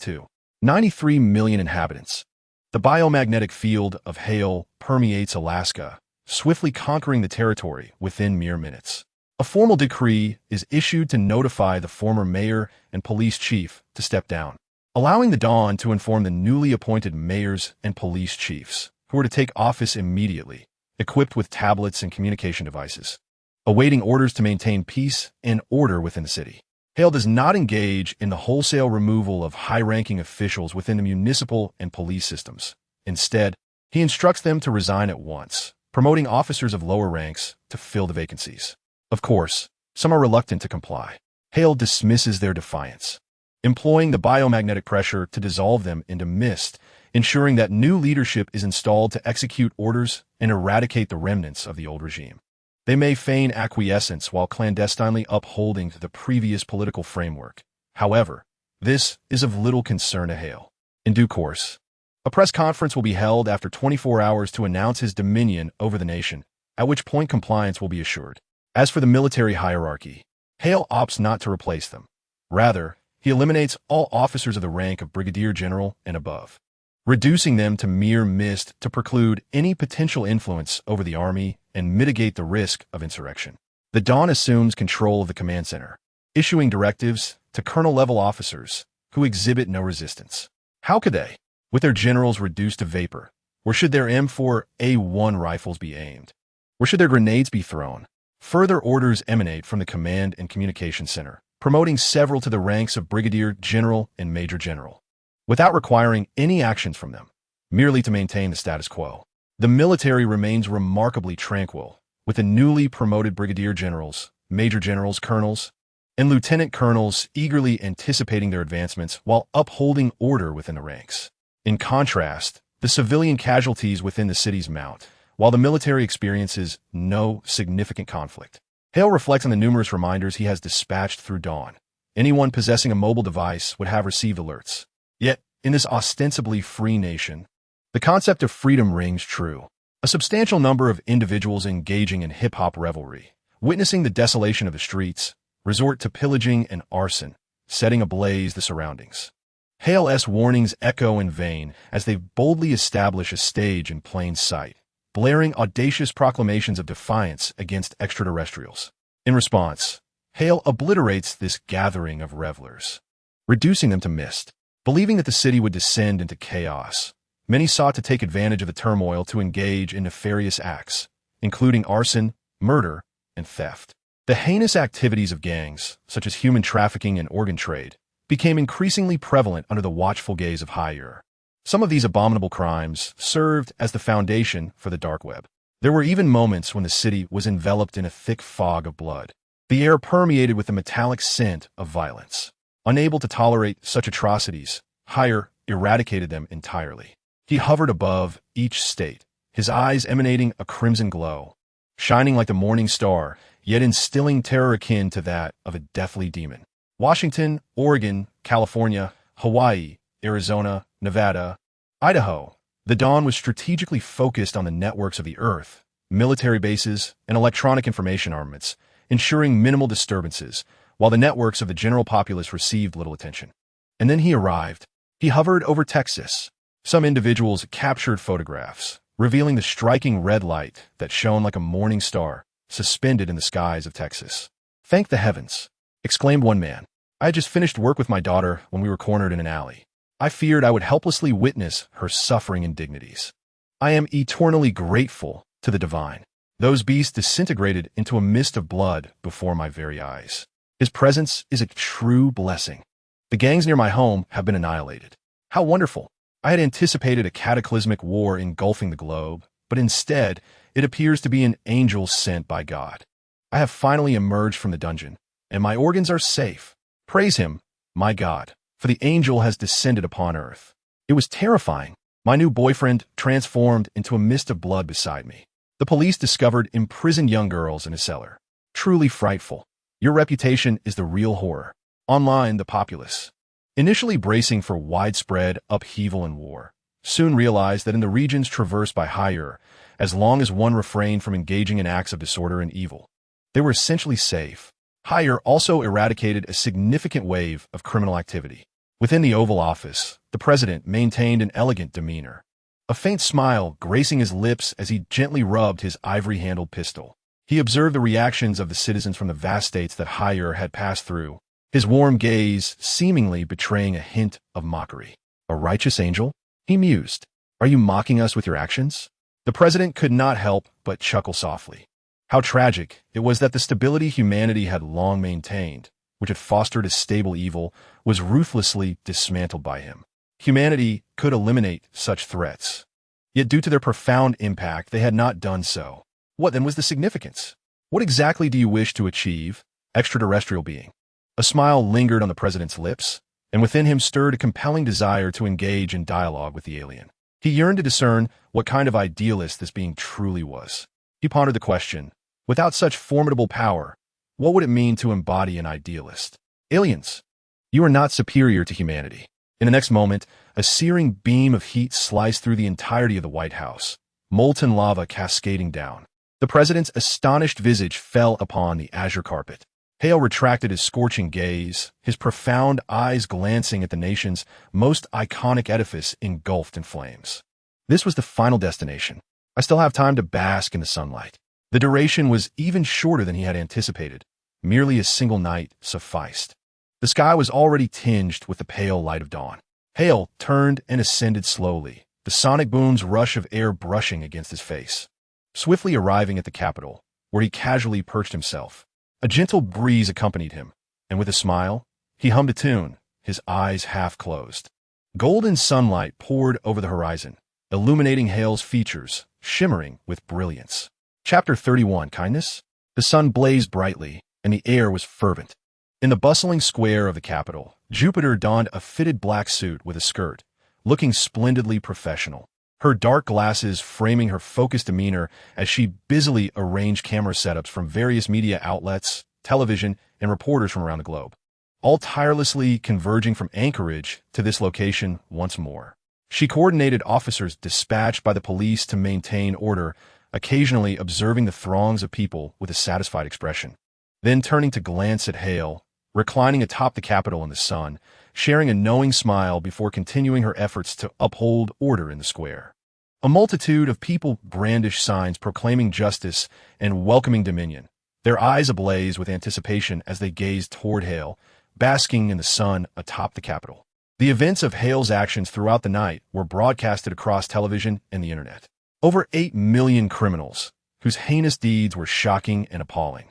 93 million inhabitants. The biomagnetic field of Hale permeates Alaska, swiftly conquering the territory within mere minutes. A formal decree is issued to notify the former mayor and police chief to step down, allowing the Dawn to inform the newly appointed mayors and police chiefs, who were to take office immediately, equipped with tablets and communication devices, awaiting orders to maintain peace and order within the city. Hale does not engage in the wholesale removal of high-ranking officials within the municipal and police systems. Instead, he instructs them to resign at once, promoting officers of lower ranks to fill the vacancies. Of course, some are reluctant to comply. Hale dismisses their defiance, employing the biomagnetic pressure to dissolve them into mist, ensuring that new leadership is installed to execute orders and eradicate the remnants of the old regime. They may feign acquiescence while clandestinely upholding the previous political framework. However, this is of little concern to Hale. In due course, a press conference will be held after 24 hours to announce his dominion over the nation, at which point compliance will be assured. As for the military hierarchy, Hale opts not to replace them. Rather, he eliminates all officers of the rank of brigadier general and above, reducing them to mere mist to preclude any potential influence over the army and mitigate the risk of insurrection. The Dawn assumes control of the command center, issuing directives to colonel-level officers who exhibit no resistance. How could they, with their generals reduced to vapor? Where should their M4A1 rifles be aimed? Where should their grenades be thrown? Further orders emanate from the command and communication center, promoting several to the ranks of brigadier general and major general, without requiring any actions from them, merely to maintain the status quo. The military remains remarkably tranquil, with the newly promoted brigadier generals, major generals, colonels, and lieutenant colonels eagerly anticipating their advancements while upholding order within the ranks. In contrast, the civilian casualties within the cities mount, while the military experiences no significant conflict. Hale reflects on the numerous reminders he has dispatched through Dawn. Anyone possessing a mobile device would have received alerts. Yet, in this ostensibly free nation, the concept of freedom rings true. A substantial number of individuals engaging in hip-hop revelry, witnessing the desolation of the streets, resort to pillaging and arson, setting ablaze the surroundings. Hale's warnings echo in vain as they boldly establish a stage in plain sight, blaring audacious proclamations of defiance against extraterrestrials. In response, Hale obliterates this gathering of revelers, reducing them to mist. Believing that the city would descend into chaos, many sought to take advantage of the turmoil to engage in nefarious acts, including arson, murder, and theft. The heinous activities of gangs, such as human trafficking and organ trade, became increasingly prevalent under the watchful gaze of Higher. Some of these abominable crimes served as the foundation for the dark web. There were even moments when the city was enveloped in a thick fog of blood. The air permeated with the metallic scent of violence. Unable to tolerate such atrocities, Higher eradicated them entirely. He hovered above each state, his eyes emanating a crimson glow, shining like the morning star, yet instilling terror akin to that of a deathly demon. Washington, Oregon, California, Hawaii, Arizona, Nevada, Idaho. The Dawn was strategically focused on the networks of the Earth, military bases, and electronic information armaments, ensuring minimal disturbances, while the networks of the general populace received little attention. And then he arrived. He hovered over Texas. Some individuals captured photographs, revealing the striking red light that shone like a morning star suspended in the skies of Texas. "Thank the heavens," exclaimed one man. "I had just finished work with my daughter when we were cornered in an alley. I feared I would helplessly witness her suffering indignities. I am eternally grateful to the divine. Those beasts disintegrated into a mist of blood before my very eyes. His presence is a true blessing. The gangs near my home have been annihilated. How wonderful! I had anticipated a cataclysmic war engulfing the globe, but instead, it appears to be an angel sent by God. I have finally emerged from the dungeon, and my organs are safe. Praise him, my God, for the angel has descended upon earth." It was terrifying. My new boyfriend transformed into a mist of blood beside me. The police discovered imprisoned young girls in a cellar. Truly frightful. Your reputation is the real horror. Online, the populace, initially bracing for widespread upheaval and war, soon realized that in the regions traversed by Higher, as long as one refrained from engaging in acts of disorder and evil, they were essentially safe. Higher also eradicated a significant wave of criminal activity. Within the Oval Office, the president maintained an elegant demeanor, a faint smile gracing his lips as he gently rubbed his ivory-handled pistol. He observed the reactions of the citizens from the vast states that Higher had passed through, his warm gaze seemingly betraying a hint of mockery. "A righteous angel?" he mused. "Are you mocking us with your actions?" The president could not help but chuckle softly. How tragic it was that the stability humanity had long maintained, which had fostered a stable evil, was ruthlessly dismantled by him. Humanity could eliminate such threats, yet due to their profound impact, they had not done so. What then was the significance? What exactly do you wish to achieve, extraterrestrial being? A smile lingered on the president's lips, and within him stirred a compelling desire to engage in dialogue with the alien. He yearned to discern what kind of idealist this being truly was. He pondered the question, without such formidable power, what would it mean to embody an idealist? Aliens, you are not superior to humanity. In the next moment, a searing beam of heat sliced through the entirety of the White House, molten lava cascading down. The president's astonished visage fell upon the azure carpet. Hale retracted his scorching gaze, his profound eyes glancing at the nation's most iconic edifice engulfed in flames. This was the final destination. I still have time to bask in the sunlight. The duration was even shorter than he had anticipated. Merely a single night sufficed. The sky was already tinged with the pale light of dawn. Hale turned and ascended slowly, the sonic boom's rush of air brushing against his face. Swiftly arriving at the Capitol, where he casually perched himself, a gentle breeze accompanied him, and with a smile, he hummed a tune, his eyes half closed. Golden sunlight poured over the horizon, illuminating Hale's features, shimmering with brilliance. Chapter 31, Kindness? The sun blazed brightly, and the air was fervent. In the bustling square of the Capitol, Jupiter donned a fitted black suit with a skirt, looking splendidly professional, her dark glasses framing her focused demeanor as she busily arranged camera setups from various media outlets, television, and reporters from around the globe, all tirelessly converging from Anchorage to this location once more. She coordinated officers dispatched by the police to maintain order, occasionally observing the throngs of people with a satisfied expression. Then turning to glance at Hale, reclining atop the Capitol in the sun, sharing a knowing smile before continuing her efforts to uphold order in the square. A multitude of people brandished signs proclaiming justice and welcoming dominion, their eyes ablaze with anticipation as they gazed toward Hale, basking in the sun atop the Capitol. The events of Hale's actions throughout the night were broadcasted across television and the internet. Over 8 million criminals, whose heinous deeds were shocking and appalling,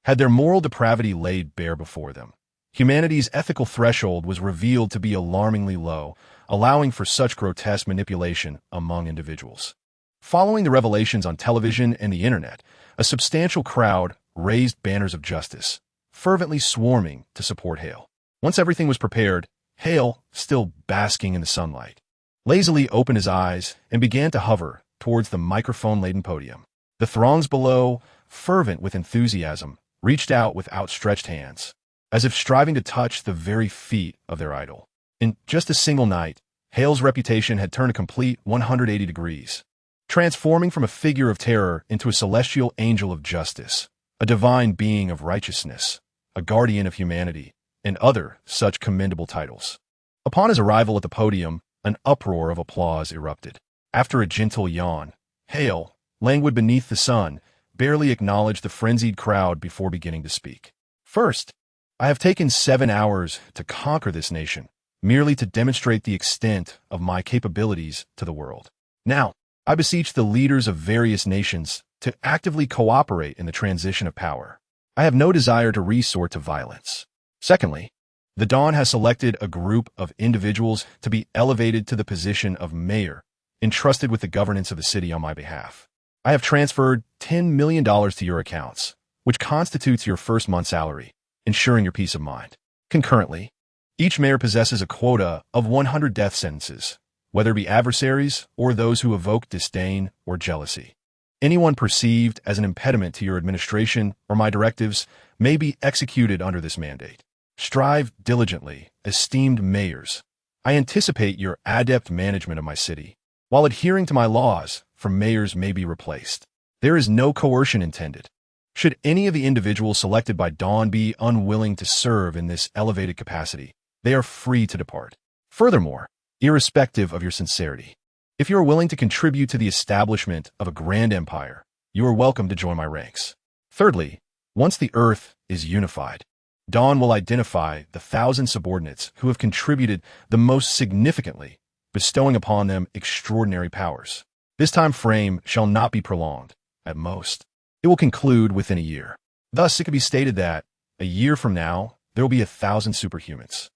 had their moral depravity laid bare before them. Humanity's ethical threshold was revealed to be alarmingly low, allowing for such grotesque manipulation among individuals. Following the revelations on television and the internet, a substantial crowd raised banners of justice, fervently swarming to support Hale. Once everything was prepared, Hale, still basking in the sunlight, lazily opened his eyes and began to hover towards the microphone-laden podium. The throngs below, fervent with enthusiasm, reached out with outstretched hands, as if striving to touch the very feet of their idol. In just a single night, Hale's reputation had turned a complete 180 degrees, transforming from a figure of terror into a celestial angel of justice, a divine being of righteousness, a guardian of humanity, and other such commendable titles. Upon his arrival at the podium, an uproar of applause erupted. After a gentle yawn, Hale, languid beneath the sun, barely acknowledged the frenzied crowd before beginning to speak. First, I have taken 7 hours to conquer this nation, merely to demonstrate the extent of my capabilities to the world. Now, I beseech the leaders of various nations to actively cooperate in the transition of power. I have no desire to resort to violence. Secondly, the Dawn has selected a group of individuals to be elevated to the position of mayor, entrusted with the governance of the city on my behalf. I have transferred $10 million to your accounts, which constitutes your first month's salary, ensuring your peace of mind. Concurrently, each mayor possesses a quota of 100 death sentences, whether it be adversaries or those who evoke disdain or jealousy. Anyone perceived as an impediment to your administration or my directives may be executed under this mandate. Strive diligently, esteemed mayors. I anticipate your adept management of my city, while adhering to my laws, for mayors may be replaced. There is no coercion intended. Should any of the individuals selected by Dawn be unwilling to serve in this elevated capacity, they are free to depart. Furthermore, irrespective of your sincerity, if you are willing to contribute to the establishment of a grand empire, you are welcome to join my ranks. Thirdly, once the Earth is unified, Dawn will identify the 1,000 subordinates who have contributed the most significantly, bestowing upon them extraordinary powers. This time frame shall not be prolonged. At most, it will conclude within a year. Thus, it could be stated that, a year from now, there will be 1,000 superhumans.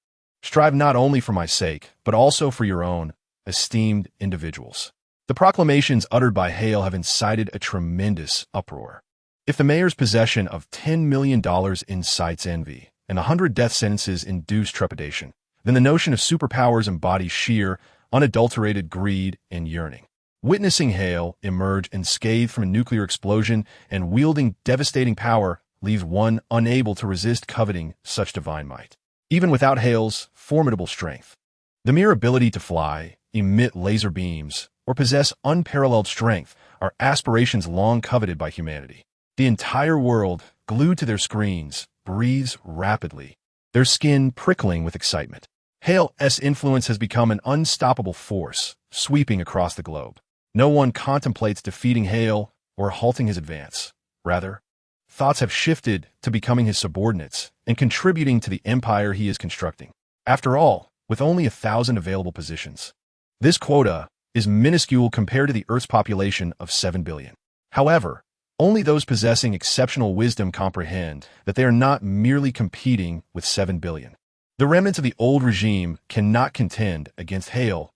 Strive not only for my sake, but also for your own, esteemed individuals. The proclamations uttered by Hale have incited a tremendous uproar. If the mayor's possession of $10 million incites envy and 100 death sentences induce trepidation, then the notion of superpowers embodies sheer, unadulterated greed and yearning. Witnessing Hale emerge unscathed from a nuclear explosion and wielding devastating power leaves one unable to resist coveting such divine might. Even without Hale's formidable strength, the mere ability to fly, emit laser beams, or possess unparalleled strength are aspirations long coveted by humanity. The entire world, glued to their screens, breathes rapidly, their skin prickling with excitement. Hale's influence has become an unstoppable force, sweeping across the globe. No one contemplates defeating Hale or halting his advance. Rather, thoughts have shifted to becoming his subordinates and contributing to the empire he is constructing. After all, with only 1,000 available positions, this quota is minuscule compared to the Earth's population of 7 billion. However, only those possessing exceptional wisdom comprehend that they are not merely competing with 7 billion. The remnants of the old regime cannot contend against Hale's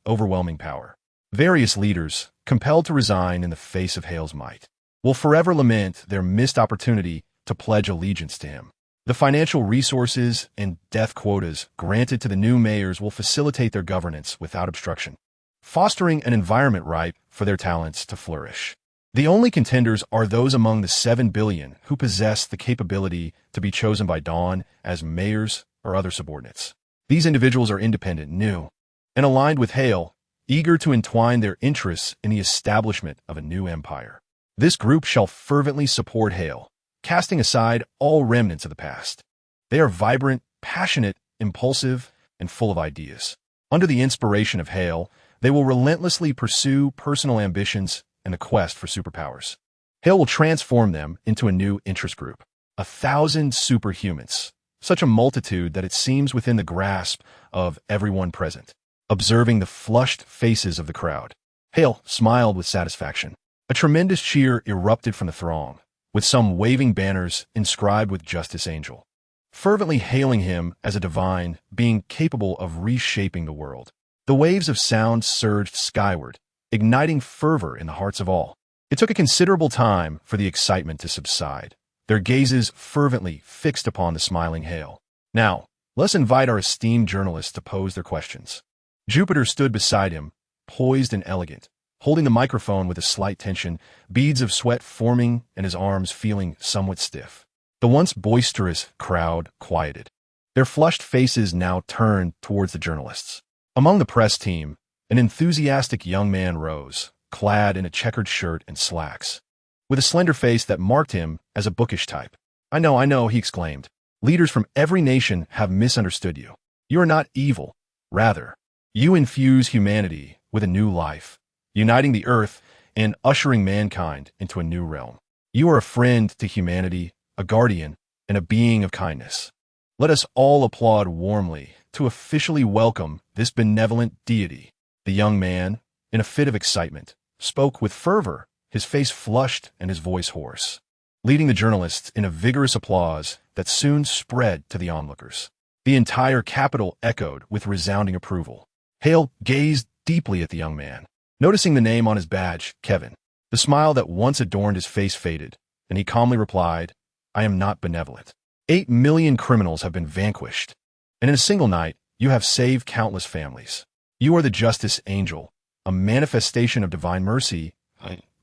overwhelming power. Various leaders, compelled to resign in the face of Hale's might, will forever lament their missed opportunity to pledge allegiance to him. The financial resources and death quotas granted to the new mayors will facilitate their governance without obstruction, fostering an environment ripe for their talents to flourish. The only contenders are those among the 7 billion who possess the capability to be chosen by Dawn as mayors or other subordinates. These individuals are independent, new, and aligned with Hale, eager to entwine their interests in the establishment of a new empire. This group shall fervently support Hale, casting aside all remnants of the past. They are vibrant, passionate, impulsive, and full of ideas. Under the inspiration of Hale, they will relentlessly pursue personal ambitions and the quest for superpowers. Hale will transform them into a new interest group, 1,000 superhumans, such a multitude that it seems within the grasp of everyone present. Observing the flushed faces of the crowd, Hale smiled with satisfaction. A tremendous cheer erupted from the throng, with some waving banners inscribed with Justice Angel, fervently hailing him as a divine being capable of reshaping the world. The waves of sound surged skyward, igniting fervor in the hearts of all. It took a considerable time for the excitement to subside, their gazes fervently fixed upon the smiling Hale. Now, let's invite our esteemed journalists to pose their questions. Jupiter stood beside him, poised and elegant, holding the microphone with a slight tension, beads of sweat forming and his arms feeling somewhat stiff. The once boisterous crowd quieted, their flushed faces now turned towards the journalists. Among the press team, an enthusiastic young man rose, clad in a checkered shirt and slacks, with a slender face that marked him as a bookish type. I know, he exclaimed. Leaders from every nation have misunderstood you. You are not evil, Rather, you infuse humanity with a new life, uniting the earth and ushering mankind into a new realm. You are a friend to humanity, a guardian, and a being of kindness. Let us all applaud warmly to officially welcome this benevolent deity. The young man, in a fit of excitement, spoke with fervor, his face flushed and his voice hoarse, leading the journalists in a vigorous applause that soon spread to the onlookers. The entire capital echoed with resounding approval. Hale gazed deeply at the young man, noticing the name on his badge, Kevin. The smile that once adorned his face faded, and he calmly replied, "I am not benevolent. 8 million criminals have been vanquished, and in a single night, you have saved countless families. You are the justice angel, a manifestation of divine mercy,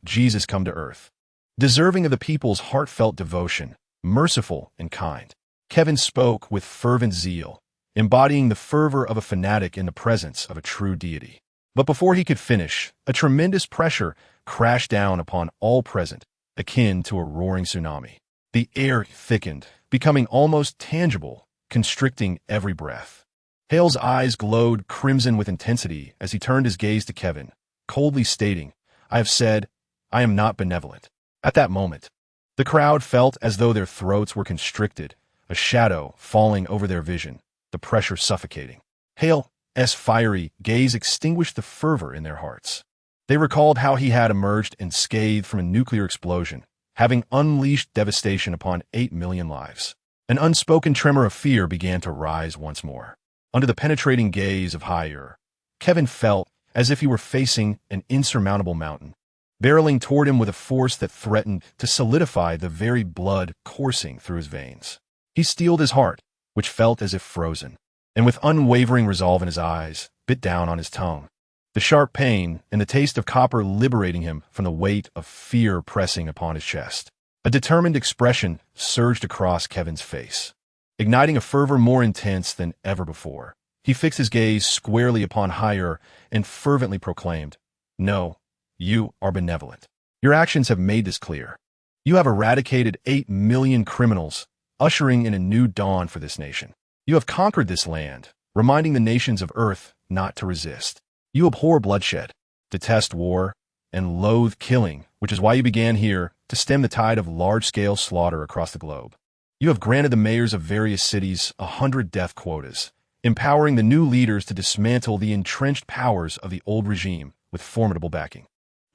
Jesus come to earth, deserving of the people's heartfelt devotion, merciful and kind." Kevin spoke with fervent zeal, embodying the fervor of a fanatic in the presence of a true deity. But before he could finish, a tremendous pressure crashed down upon all present, akin to a roaring tsunami. The air thickened, becoming almost tangible, constricting every breath. Hale's eyes glowed crimson with intensity as he turned his gaze to Kevin, coldly stating, "I have said, I am not benevolent." At that moment, the crowd felt as though their throats were constricted, a shadow falling over their vision, the pressure suffocating. Hale's fiery gaze extinguished the fervor in their hearts. They recalled how he had emerged unscathed from a nuclear explosion, having unleashed devastation upon 8 million lives. An unspoken tremor of fear began to rise once more. Under the penetrating gaze of Hire, Kevin felt as if he were facing an insurmountable mountain, barreling toward him with a force that threatened to solidify the very blood coursing through his veins. He steeled his heart, which felt as if frozen, and with unwavering resolve in his eyes, bit down on his tongue, the sharp pain and the taste of copper liberating him from the weight of fear pressing upon his chest. A determined expression surged across Kevin's face, igniting a fervor more intense than ever before. He fixed his gaze squarely upon Hire and fervently proclaimed, "No, you are benevolent. Your actions have made this clear. You have eradicated 8 million criminals, ushering in a new dawn for this nation. You have conquered this land, reminding the nations of Earth not to resist. You abhor bloodshed, detest war, and loathe killing, which is why you began here to stem the tide of large-scale slaughter across the globe. You have granted the mayors of various cities 100 death quotas, empowering the new leaders to dismantle the entrenched powers of the old regime with formidable backing.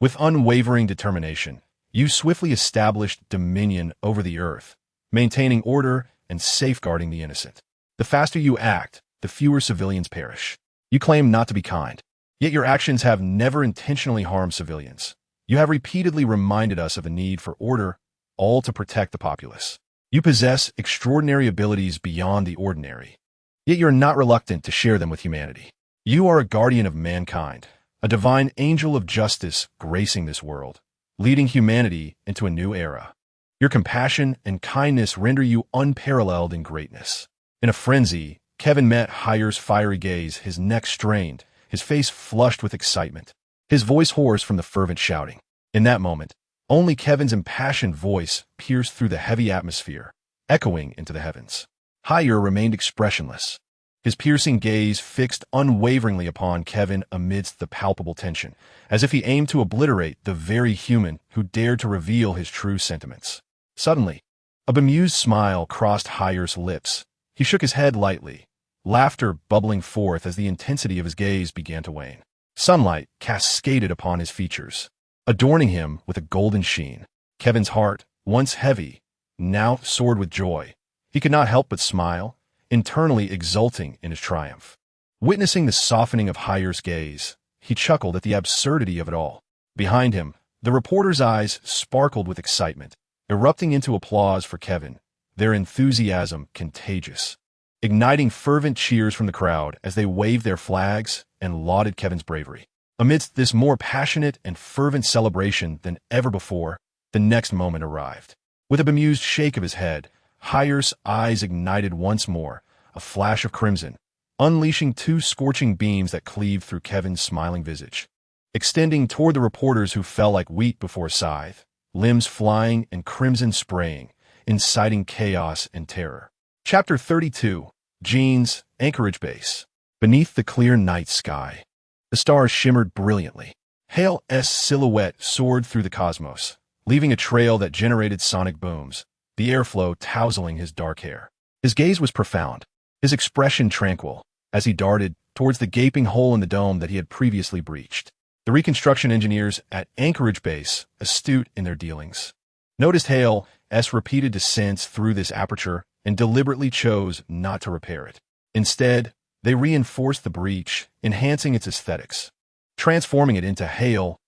With unwavering determination, you swiftly established dominion over the earth, maintaining order and safeguarding the innocent. The faster you act, the fewer civilians perish. You claim not to be kind, yet your actions have never intentionally harmed civilians. You have repeatedly reminded us of the need for order, all to protect the populace. You possess extraordinary abilities beyond the ordinary, yet you're not reluctant to share them with humanity. You are a guardian of mankind, a divine angel of justice gracing this world, leading humanity into a new era. Your compassion and kindness render you unparalleled in greatness." In a frenzy, Kevin met Hire's fiery gaze, his neck strained, his face flushed with excitement, his voice hoarse from the fervent shouting. In that moment, only Kevin's impassioned voice pierced through the heavy atmosphere, echoing into the heavens. Hire remained expressionless, his piercing gaze fixed unwaveringly upon Kevin amidst the palpable tension, as if he aimed to obliterate the very human who dared to reveal his true sentiments. Suddenly, a bemused smile crossed Hire's lips. He shook his head lightly, laughter bubbling forth as the intensity of his gaze began to wane. Sunlight cascaded upon his features, adorning him with a golden sheen. Kevin's heart, once heavy, now soared with joy. He could not help but smile, internally exulting in his triumph. Witnessing the softening of Hire's gaze, he chuckled at the absurdity of it all. Behind him, the reporter's eyes sparkled with excitement, erupting into applause for Kevin, their enthusiasm contagious, igniting fervent cheers from the crowd as they waved their flags and lauded Kevin's bravery. Amidst this more passionate and fervent celebration than ever before, the next moment arrived. With a bemused shake of his head, Hire's eyes ignited once more, a flash of crimson, unleashing 2 scorching beams that cleaved through Kevin's smiling visage, extending toward the reporters who fell like wheat before a scythe, limbs flying and crimson spraying, inciting chaos and terror. Chapter 32, Gene's Anchorage Base. Beneath the clear night sky, the stars shimmered brilliantly. Hale's silhouette soared through the cosmos, leaving a trail that generated sonic booms, the airflow tousling his dark hair. His gaze was profound, his expression tranquil, as he darted towards the gaping hole in the dome that he had previously breached. The reconstruction engineers at Anchorage Base, astute in their dealings, noticed Hale's repeated descents through this aperture and deliberately chose not to repair it. Instead, they reinforced the breach, enhancing its aesthetics, transforming it into Hale's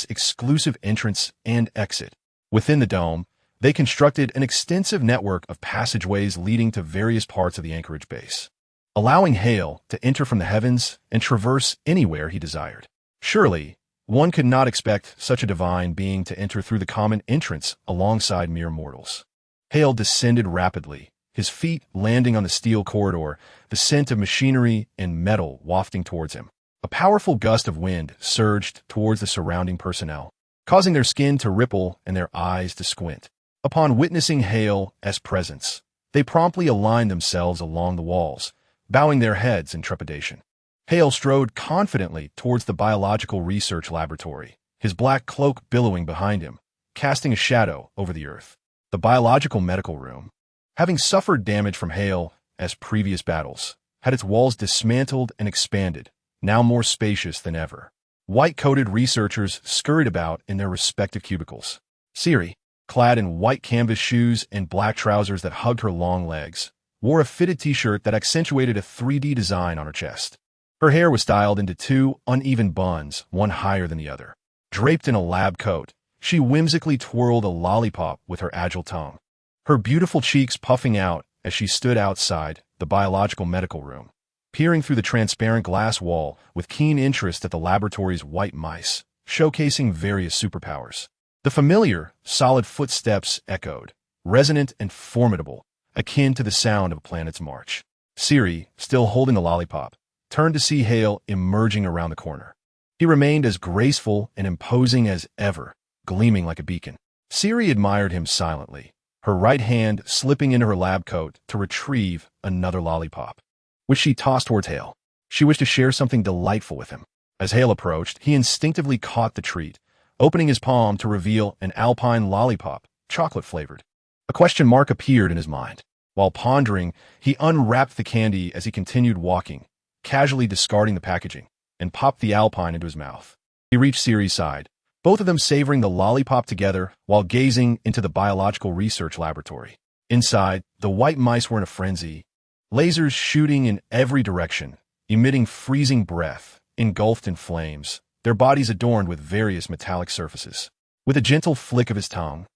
exclusive entrance and exit. Within the dome, they constructed an extensive network of passageways leading to various parts of the Anchorage base, allowing Hale to enter from the heavens and traverse anywhere he desired. Surely, one could not expect such a divine being to enter through the common entrance alongside mere mortals. Hale descended rapidly, his feet landing on the steel corridor, the scent of machinery and metal wafting towards him. A powerful gust of wind surged towards the surrounding personnel, causing their skin to ripple and their eyes to squint. Upon witnessing Hale's presence, they promptly aligned themselves along the walls, bowing their heads in trepidation. Hale strode confidently towards the biological research laboratory, his black cloak billowing behind him, casting a shadow over the earth. The biological medical room, having suffered damage from Hale's previous battles, had its walls dismantled and expanded, now more spacious than ever. White-coated researchers scurried about in their respective cubicles. Siri, clad in white canvas shoes and black trousers that hugged her long legs, wore a fitted t-shirt that accentuated a 3D design on her chest. Her hair was styled into two uneven buns, one higher than the other. Draped in a lab coat, she whimsically twirled a lollipop with her agile tongue, her beautiful cheeks puffing out as she stood outside the biological medical room, peering through the transparent glass wall with keen interest at the laboratory's white mice, showcasing various superpowers. The familiar, solid footsteps echoed, resonant and formidable, akin to the sound of a planet's march. Siri, still holding the lollipop, turned to see Hale emerging around the corner. He remained as graceful and imposing as ever, gleaming like a beacon. Siri admired him silently, her right hand slipping into her lab coat to retrieve another lollipop, which she tossed towards Hale. She wished to share something delightful with him. As Hale approached, he instinctively caught the treat, opening his palm to reveal an alpine lollipop, chocolate-flavored. A question mark appeared in his mind. While pondering, he unwrapped the candy as he continued walking, casually discarding the packaging, and popped the alpine into his mouth. He reached Siri's side, both of them savoring the lollipop together while gazing into the biological research laboratory. Inside, the white mice were in a frenzy, lasers shooting in every direction, emitting freezing breath, engulfed in flames, their bodies adorned with various metallic surfaces. With a gentle flick of his tongue,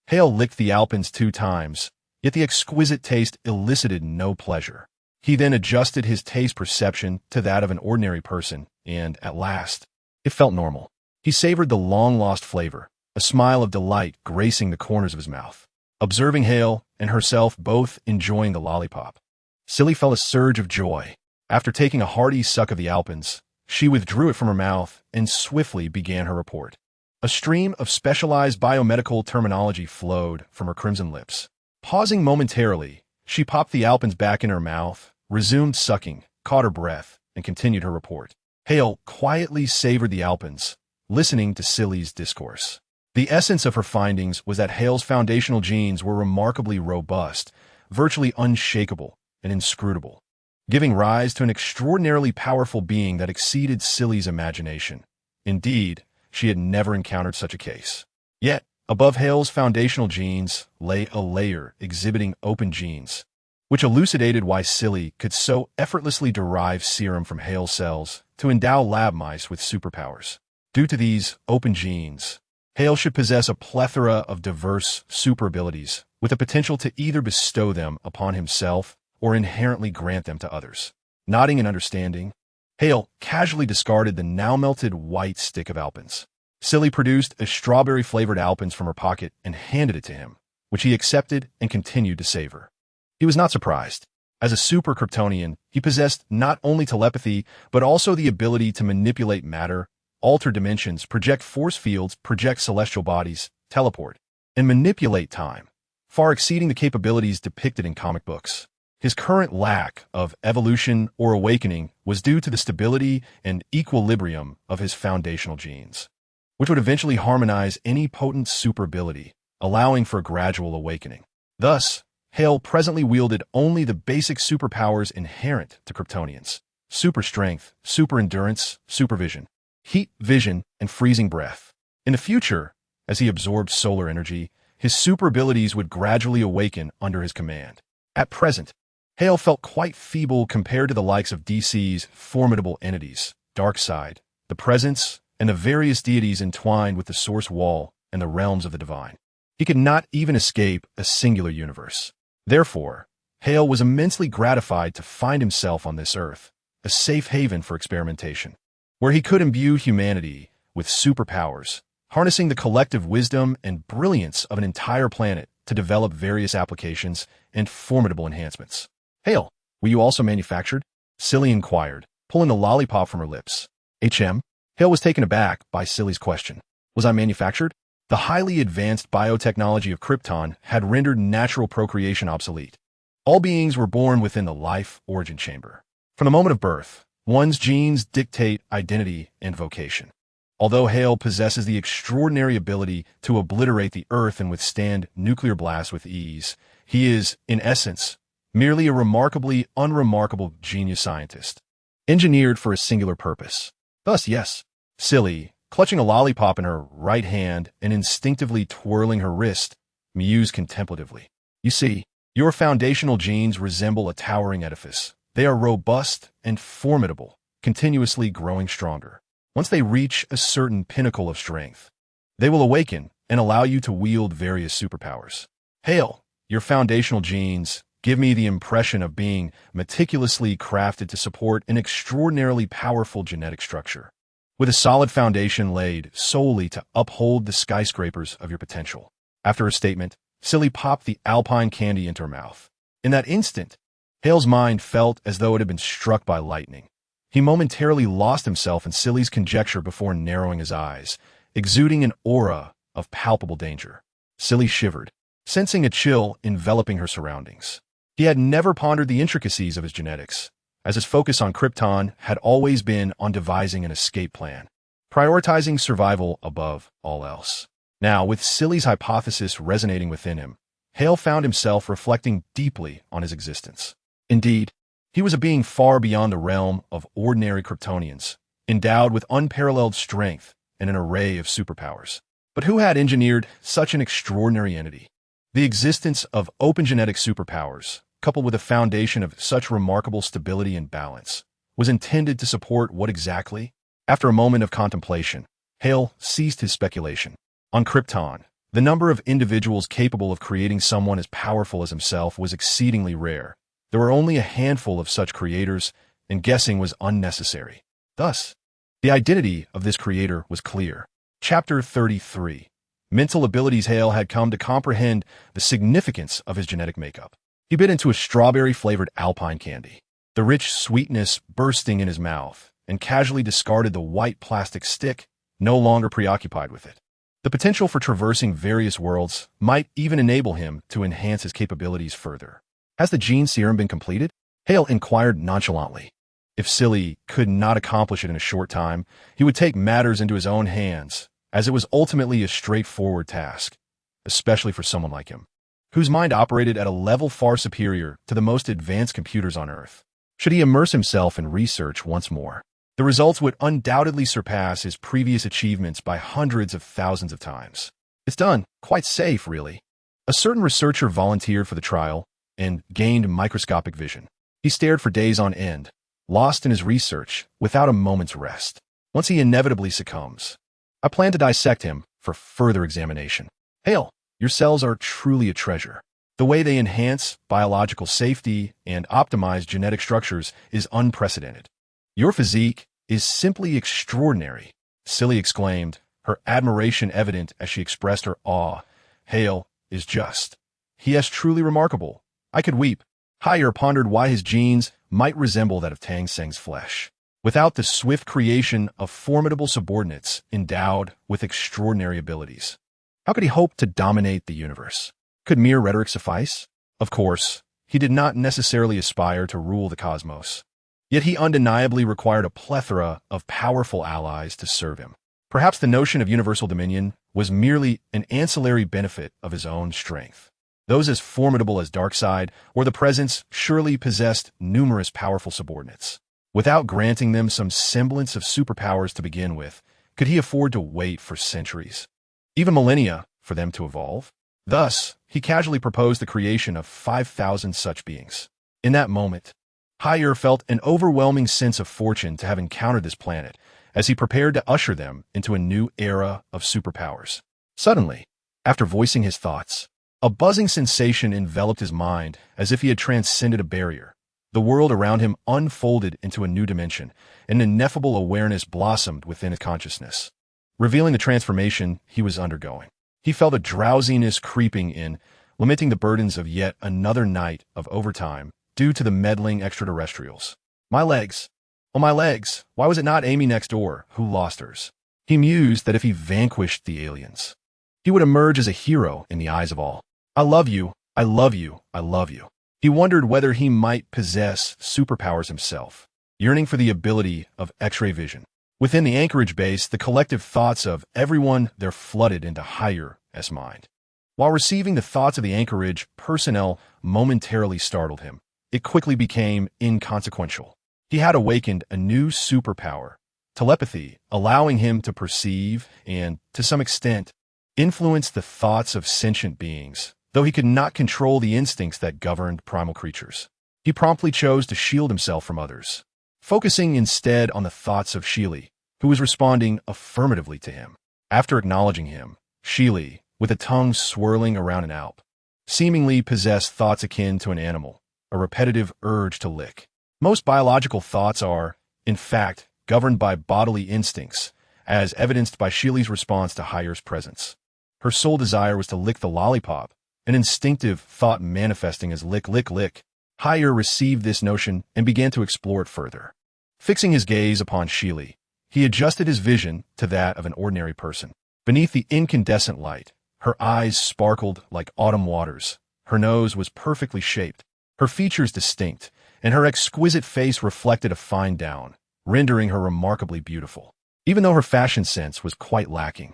Hale licked the alpines 2 times, yet the exquisite taste elicited no pleasure. He then adjusted his taste perception to that of an ordinary person, and, at last, it felt normal. He savored the long-lost flavor, a smile of delight gracing the corners of his mouth. Observing Hale and herself both enjoying the lollipop, Silly felt a surge of joy. After taking a hearty suck of the alpines, she withdrew it from her mouth and swiftly began her report. A stream of specialized biomedical terminology flowed from her crimson lips. Pausing momentarily, she popped the alpines back in her mouth, resumed sucking, caught her breath, and continued her report. Hale quietly savored the alpines, listening to Silly's discourse. The essence of her findings was that Hale's foundational genes were remarkably robust, virtually unshakable, and inscrutable, giving rise to an extraordinarily powerful being that exceeded Silly's imagination. Indeed, she had never encountered such a case. Yet, above Hale's foundational genes lay a layer exhibiting open genes, which elucidated why Silly could so effortlessly derive serum from Hale's cells to endow lab mice with superpowers. Due to these open genes, Hale should possess a plethora of diverse super abilities, with the potential to either bestow them upon himself or inherently grant them to others. Nodding in understanding, Hale casually discarded the now-melted white stick of alpines. Silly produced a strawberry-flavored alpines from her pocket and handed it to him, which he accepted and continued to savor. He was not surprised. As a super Kryptonian, he possessed not only telepathy, but also the ability to manipulate matter, alter dimensions, project force fields, project celestial bodies, teleport, and manipulate time, far exceeding the capabilities depicted in comic books. His current lack of evolution or awakening was due to the stability and equilibrium of his foundational genes, which would eventually harmonize any potent super ability, allowing for a gradual awakening. Thus, Hale presently wielded only the basic superpowers inherent to Kryptonians: super strength, super endurance, supervision, heat vision, and freezing breath. In the future, as he absorbed solar energy, his super abilities would gradually awaken under his command. At present, Hale felt quite feeble compared to the likes of DC's formidable entities, Darkseid, the Presence, and the various deities entwined with the Source Wall and the realms of the divine. He could not even escape a singular universe. Therefore, Hale was immensely gratified to find himself on this Earth, a safe haven for experimentation, where he could imbue humanity with superpowers, harnessing the collective wisdom and brilliance of an entire planet to develop various applications and formidable enhancements. Hale, were you also manufactured? Silly inquired, pulling the lollipop from her lips. Hale was taken aback by Silly's question. Was I manufactured? The highly advanced biotechnology of Krypton had rendered natural procreation obsolete. All beings were born within the life origin chamber. From the moment of birth, one's genes dictate identity and vocation. Although Hale possesses the extraordinary ability to obliterate the Earth and withstand nuclear blasts with ease, he is, in essence, merely a remarkably unremarkable genius scientist, engineered for a singular purpose. Thus, yes, Silly, clutching a lollipop in her right hand and instinctively twirling her wrist, mused contemplatively. You see, your foundational genes resemble a towering edifice. They are robust and formidable, continuously growing stronger. Once they reach a certain pinnacle of strength, they will awaken and allow you to wield various superpowers. Hale, your foundational genes give me the impression of being meticulously crafted to support an extraordinarily powerful genetic structure, with a solid foundation laid solely to uphold the skyscrapers of your potential. After her statement, Silly popped the Alpine candy into her mouth. In that instant, Hale's mind felt as though it had been struck by lightning. He momentarily lost himself in Silly's conjecture before narrowing his eyes, exuding an aura of palpable danger. Silly shivered, sensing a chill enveloping her surroundings. He had never pondered the intricacies of his genetics, as his focus on Krypton had always been on devising an escape plan, prioritizing survival above all else. Now, with Silly's hypothesis resonating within him, Hale found himself reflecting deeply on his existence. Indeed, he was a being far beyond the realm of ordinary Kryptonians, endowed with unparalleled strength and an array of superpowers. But who had engineered such an extraordinary entity? The existence of open genetic superpowers, coupled with a foundation of such remarkable stability and balance, was intended to support what exactly? After a moment of contemplation, Hale ceased his speculation. On Krypton, the number of individuals capable of creating someone as powerful as himself was exceedingly rare. There were only a handful of such creators, and guessing was unnecessary. Thus, the identity of this creator was clear. Chapter 33. Mental abilities. Hale had come to comprehend the significance of his genetic makeup. He bit into a strawberry-flavored Alpine candy, the rich sweetness bursting in his mouth, and casually discarded the white plastic stick, no longer preoccupied with it. The potential for traversing various worlds might even enable him to enhance his capabilities further. Has the gene serum been completed? Hale inquired nonchalantly. If Silly could not accomplish it in a short time, he would take matters into his own hands, as it was ultimately a straightforward task, especially for someone like him, whose mind operated at a level far superior to the most advanced computers on Earth. Should he immerse himself in research once more, the results would undoubtedly surpass his previous achievements by hundreds of thousands of times. It's done. Quite safe, really. A certain researcher volunteered for the trial and gained microscopic vision. He stared for days on end, lost in his research, without a moment's rest. Once he inevitably succumbs, I plan to dissect him for further examination. Hale, your cells are truly a treasure. The way they enhance biological safety and optimize genetic structures is unprecedented. Your physique is simply extraordinary, Silly exclaimed, her admiration evident as she expressed her awe. Hale is just. He is truly remarkable. I could weep. Higher pondered why his genes might resemble that of Tang Seng's flesh, without the swift creation of formidable subordinates endowed with extraordinary abilities. How could he hope to dominate the universe? Could mere rhetoric suffice? Of course, he did not necessarily aspire to rule the cosmos. Yet he undeniably required a plethora of powerful allies to serve him. Perhaps the notion of universal dominion was merely an ancillary benefit of his own strength. Those as formidable as Darkseid or the Presence surely possessed numerous powerful subordinates. Without granting them some semblance of superpowers to begin with, could he afford to wait for centuries, even millennia, for them to evolve? Thus, he casually proposed the creation of 5,000 such beings. In that moment, Hyer felt an overwhelming sense of fortune to have encountered this planet, as he prepared to usher them into a new era of superpowers. Suddenly, after voicing his thoughts, a buzzing sensation enveloped his mind as if he had transcended a barrier. The world around him unfolded into a new dimension, and an ineffable awareness blossomed within his consciousness, revealing the transformation he was undergoing. He felt a drowsiness creeping in, lamenting the burdens of yet another night of overtime due to the meddling extraterrestrials. My legs. Oh, my legs. Why was it not Amy next door who lost hers? He mused that if he vanquished the aliens, he would emerge as a hero in the eyes of all. I love you. I love you. I love you. He wondered whether he might possess superpowers himself, yearning for the ability of X-ray vision. Within the Anchorage base, the collective thoughts of everyone there flooded into Hyer's mind. While receiving the thoughts of the Anchorage personnel momentarily startled him, it quickly became inconsequential. He had awakened a new superpower, telepathy, allowing him to perceive and, to some extent, influence the thoughts of sentient beings, though he could not control the instincts that governed primal creatures. He promptly chose to shield himself from others, focusing instead on the thoughts of Sheely, who was responding affirmatively to him. After acknowledging him, Sheely, with a tongue swirling around an alp, seemingly possessed thoughts akin to an animal, a repetitive urge to lick. Most biological thoughts are, in fact, governed by bodily instincts, as evidenced by Sheely's response to Hyer's presence. Her sole desire was to lick the lollipop, an instinctive thought manifesting as lick, lick, lick. Hyer received this notion and began to explore it further. Fixing his gaze upon Sheely, he adjusted his vision to that of an ordinary person. Beneath the incandescent light, her eyes sparkled like autumn waters. Her nose was perfectly shaped, her features distinct, and her exquisite face reflected a fine down, rendering her remarkably beautiful, even though her fashion sense was quite lacking.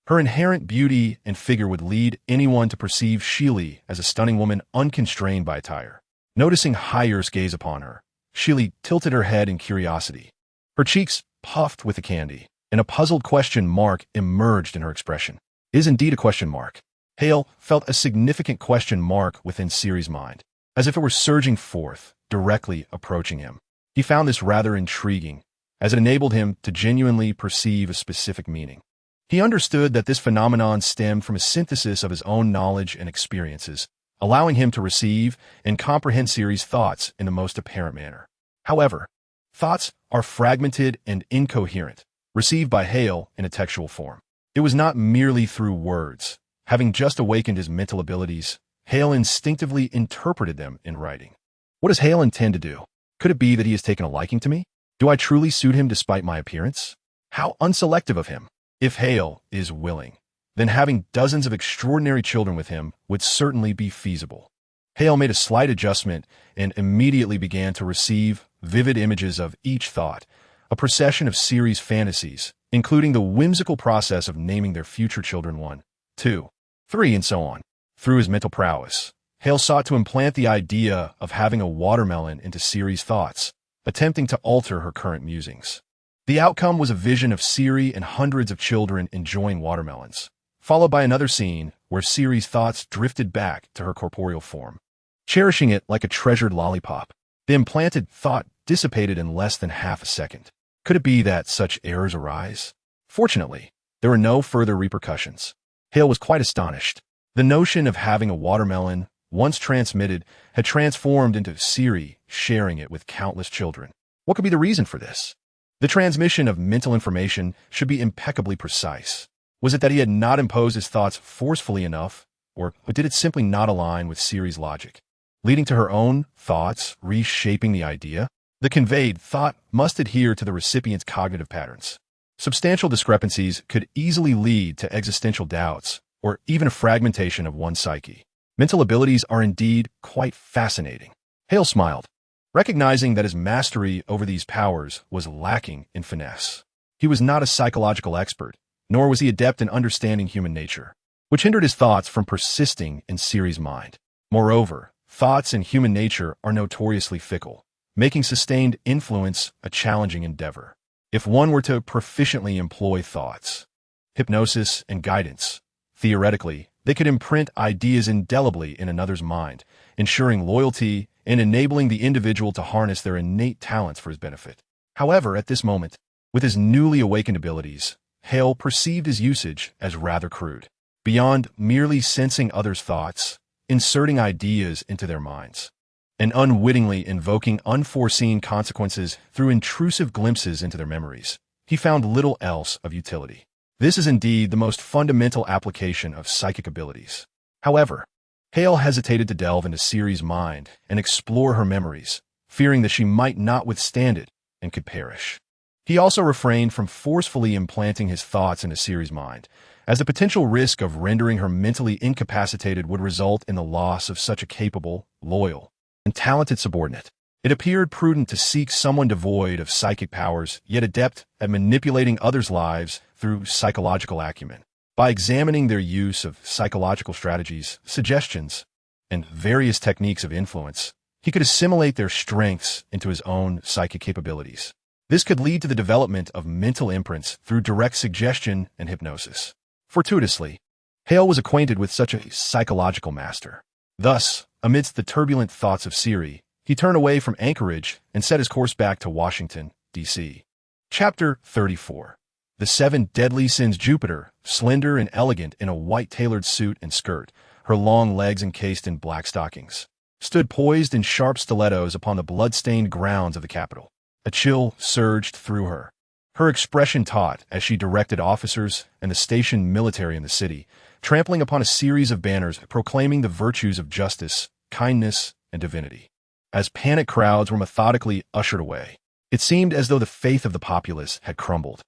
Her inherent beauty and figure would lead anyone to perceive Sheely as a stunning woman unconstrained by attire. Noticing Hyer's gaze upon her, Sheely tilted her head in curiosity. Her cheeks puffed with the candy, and a puzzled question mark emerged in her expression. It is indeed a question mark. Hale felt a significant question mark within Ciri's mind, as if it were surging forth, directly approaching him. He found this rather intriguing, as it enabled him to genuinely perceive a specific meaning. He understood that this phenomenon stemmed from a synthesis of his own knowledge and experiences, allowing him to receive and comprehend Ciri's thoughts in the most apparent manner. However, thoughts are fragmented and incoherent, received by Hale in a textual form. It was not merely through words. Having just awakened his mental abilities, Hale instinctively interpreted them in writing. What does Hale intend to do? Could it be that he has taken a liking to me? Do I truly suit him despite my appearance? How unselective of him. If Hale is willing, then having dozens of extraordinary children with him would certainly be feasible. Hale made a slight adjustment and immediately began to receive vivid images of each thought, a procession of Ciri's fantasies, including the whimsical process of naming their future children 1, 2, 3, and so on. Through his mental prowess, Hale sought to implant the idea of having a watermelon into Ciri's thoughts, attempting to alter her current musings. The outcome was a vision of Ciri and hundreds of children enjoying watermelons, followed by another scene where Ciri's thoughts drifted back to her corporeal form, cherishing it like a treasured lollipop. The implanted thought dissipated in less than half a second. Could it be that such errors arise? Fortunately, there were no further repercussions. Hale was quite astonished. The notion of having a watermelon, once transmitted, had transformed into Ciri sharing it with countless children. What could be the reason for this? The transmission of mental information should be impeccably precise. Was it that he had not imposed his thoughts forcefully enough, or did it simply not align with Ciri's logic, leading to her own thoughts reshaping the idea? The conveyed thought must adhere to the recipient's cognitive patterns. Substantial discrepancies could easily lead to existential doubts, or even a fragmentation of one's psyche. Mental abilities are indeed quite fascinating. Hale smiled, recognizing that his mastery over these powers was lacking in finesse. He was not a psychological expert, nor was he adept in understanding human nature, which hindered his thoughts from persisting in Ciri's mind. Moreover, thoughts and human nature are notoriously fickle, making sustained influence a challenging endeavor. If one were to proficiently employ thoughts, hypnosis, and guidance, theoretically, they could imprint ideas indelibly in another's mind, ensuring loyalty and enabling the individual to harness their innate talents for his benefit. However, at this moment, with his newly awakened abilities, Hale perceived his usage as rather crude. Beyond merely sensing others' thoughts, inserting ideas into their minds, and unwittingly invoking unforeseen consequences through intrusive glimpses into their memories, he found little else of utility. This is indeed the most fundamental application of psychic abilities. However, Hale hesitated to delve into Ciri's mind and explore her memories, fearing that she might not withstand it and could perish. He also refrained from forcefully implanting his thoughts into Ciri's mind, as the potential risk of rendering her mentally incapacitated would result in the loss of such a capable, loyal, and talented subordinate. It appeared prudent to seek someone devoid of psychic powers, yet adept at manipulating others' lives through psychological acumen. By examining their use of psychological strategies, suggestions, and various techniques of influence, he could assimilate their strengths into his own psychic capabilities. This could lead to the development of mental imprints through direct suggestion and hypnosis. Fortuitously, Hale was acquainted with such a psychological master. Thus, amidst the turbulent thoughts of Ciri, he turned away from Anchorage and set his course back to Washington, D.C. Chapter 34. The Seven Deadly Sins. Jupiter, slender and elegant in a white tailored suit and skirt, her long legs encased in black stockings, stood poised in sharp stilettos upon the blood-stained grounds of the Capitol. A chill surged through her. Her expression taut as she directed officers and the stationed military in the city, trampling upon a series of banners proclaiming the virtues of justice, kindness, and divinity. As panic crowds were methodically ushered away, it seemed as though the faith of the populace had crumbled,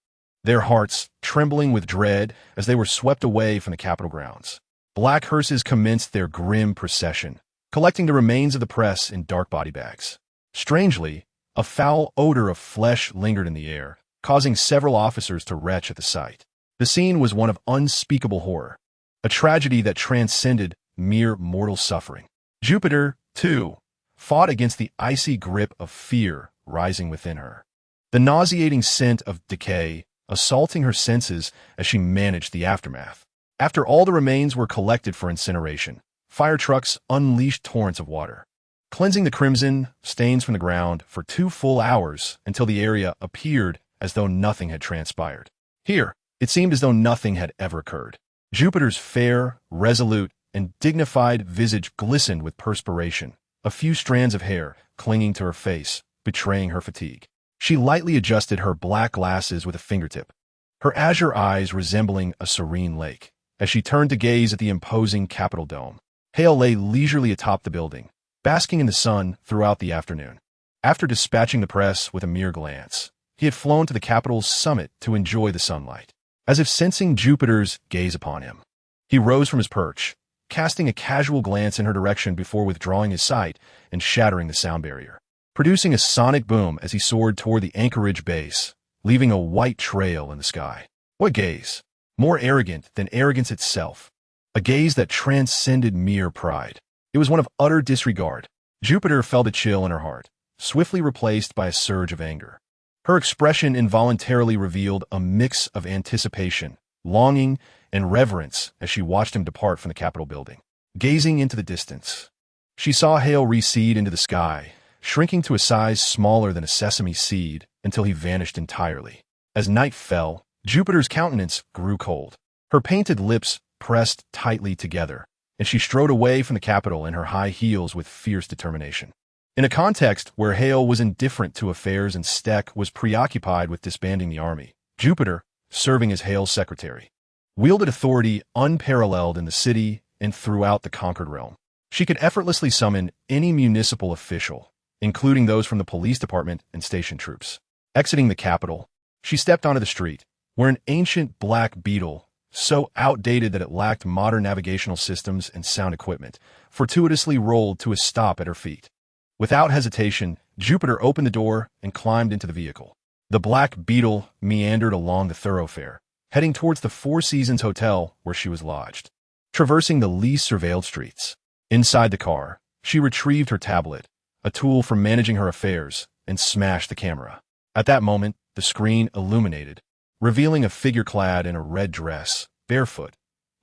their hearts trembling with dread as they were swept away from the Capitol grounds. Black hearses commenced their grim procession, collecting the remains of the press in dark body bags. Strangely, a foul odor of flesh lingered in the air, causing several officers to retch at the sight. The scene was one of unspeakable horror, a tragedy that transcended mere mortal suffering. Jupiter, too, fought against the icy grip of fear rising within her, the nauseating scent of decay assaulting her senses as she managed the aftermath. After all the remains were collected for incineration, fire trucks unleashed torrents of water, cleansing the crimson stains from the ground for 2 full hours until the area appeared as though nothing had transpired. Here, it seemed as though nothing had ever occurred. Jupiter's fair, resolute, and dignified visage glistened with perspiration, a few strands of hair clinging to her face, betraying her fatigue. She lightly adjusted her black glasses with a fingertip, her azure eyes resembling a serene lake, as she turned to gaze at the imposing Capitol dome. Hale lay leisurely atop the building, basking in the sun throughout the afternoon. After dispatching the press with a mere glance, he had flown to the Capitol's summit to enjoy the sunlight. As if sensing Jupiter's gaze upon him, he rose from his perch, casting a casual glance in her direction before withdrawing his sight and shattering the sound barrier, producing a sonic boom as he soared toward the Anchorage base, leaving a white trail in the sky. What gaze! More arrogant than arrogance itself. A gaze that transcended mere pride. It was one of utter disregard. Jupiter felt a chill in her heart, swiftly replaced by a surge of anger. Her expression involuntarily revealed a mix of anticipation, longing, and reverence as she watched him depart from the Capitol building. Gazing into the distance, she saw Hale recede into the sky, shrinking to a size smaller than a sesame seed until he vanished entirely. As night fell, Jupiter's countenance grew cold. Her painted lips pressed tightly together, and she strode away from the Capitol in her high heels with fierce determination. In a context where Hale was indifferent to affairs and Steck was preoccupied with disbanding the army, Jupiter, serving as Hale's secretary, wielded authority unparalleled in the city and throughout the conquered realm. She could effortlessly summon any municipal official, including those from the police department and station troops. Exiting the Capitol, she stepped onto the street, where an ancient black beetle so outdated that it lacked modern navigational systems and sound equipment, fortuitously rolled to a stop at her feet. Without hesitation, Jupiter opened the door and climbed into the vehicle. The Black Beetle meandered along the thoroughfare, heading towards the Four Seasons Hotel where she was lodged. Traversing the least surveilled streets. Inside the car, she retrieved her tablet, a tool for managing her affairs, and smashed the camera. At that moment, the screen illuminated, revealing a figure clad in a red dress, barefoot,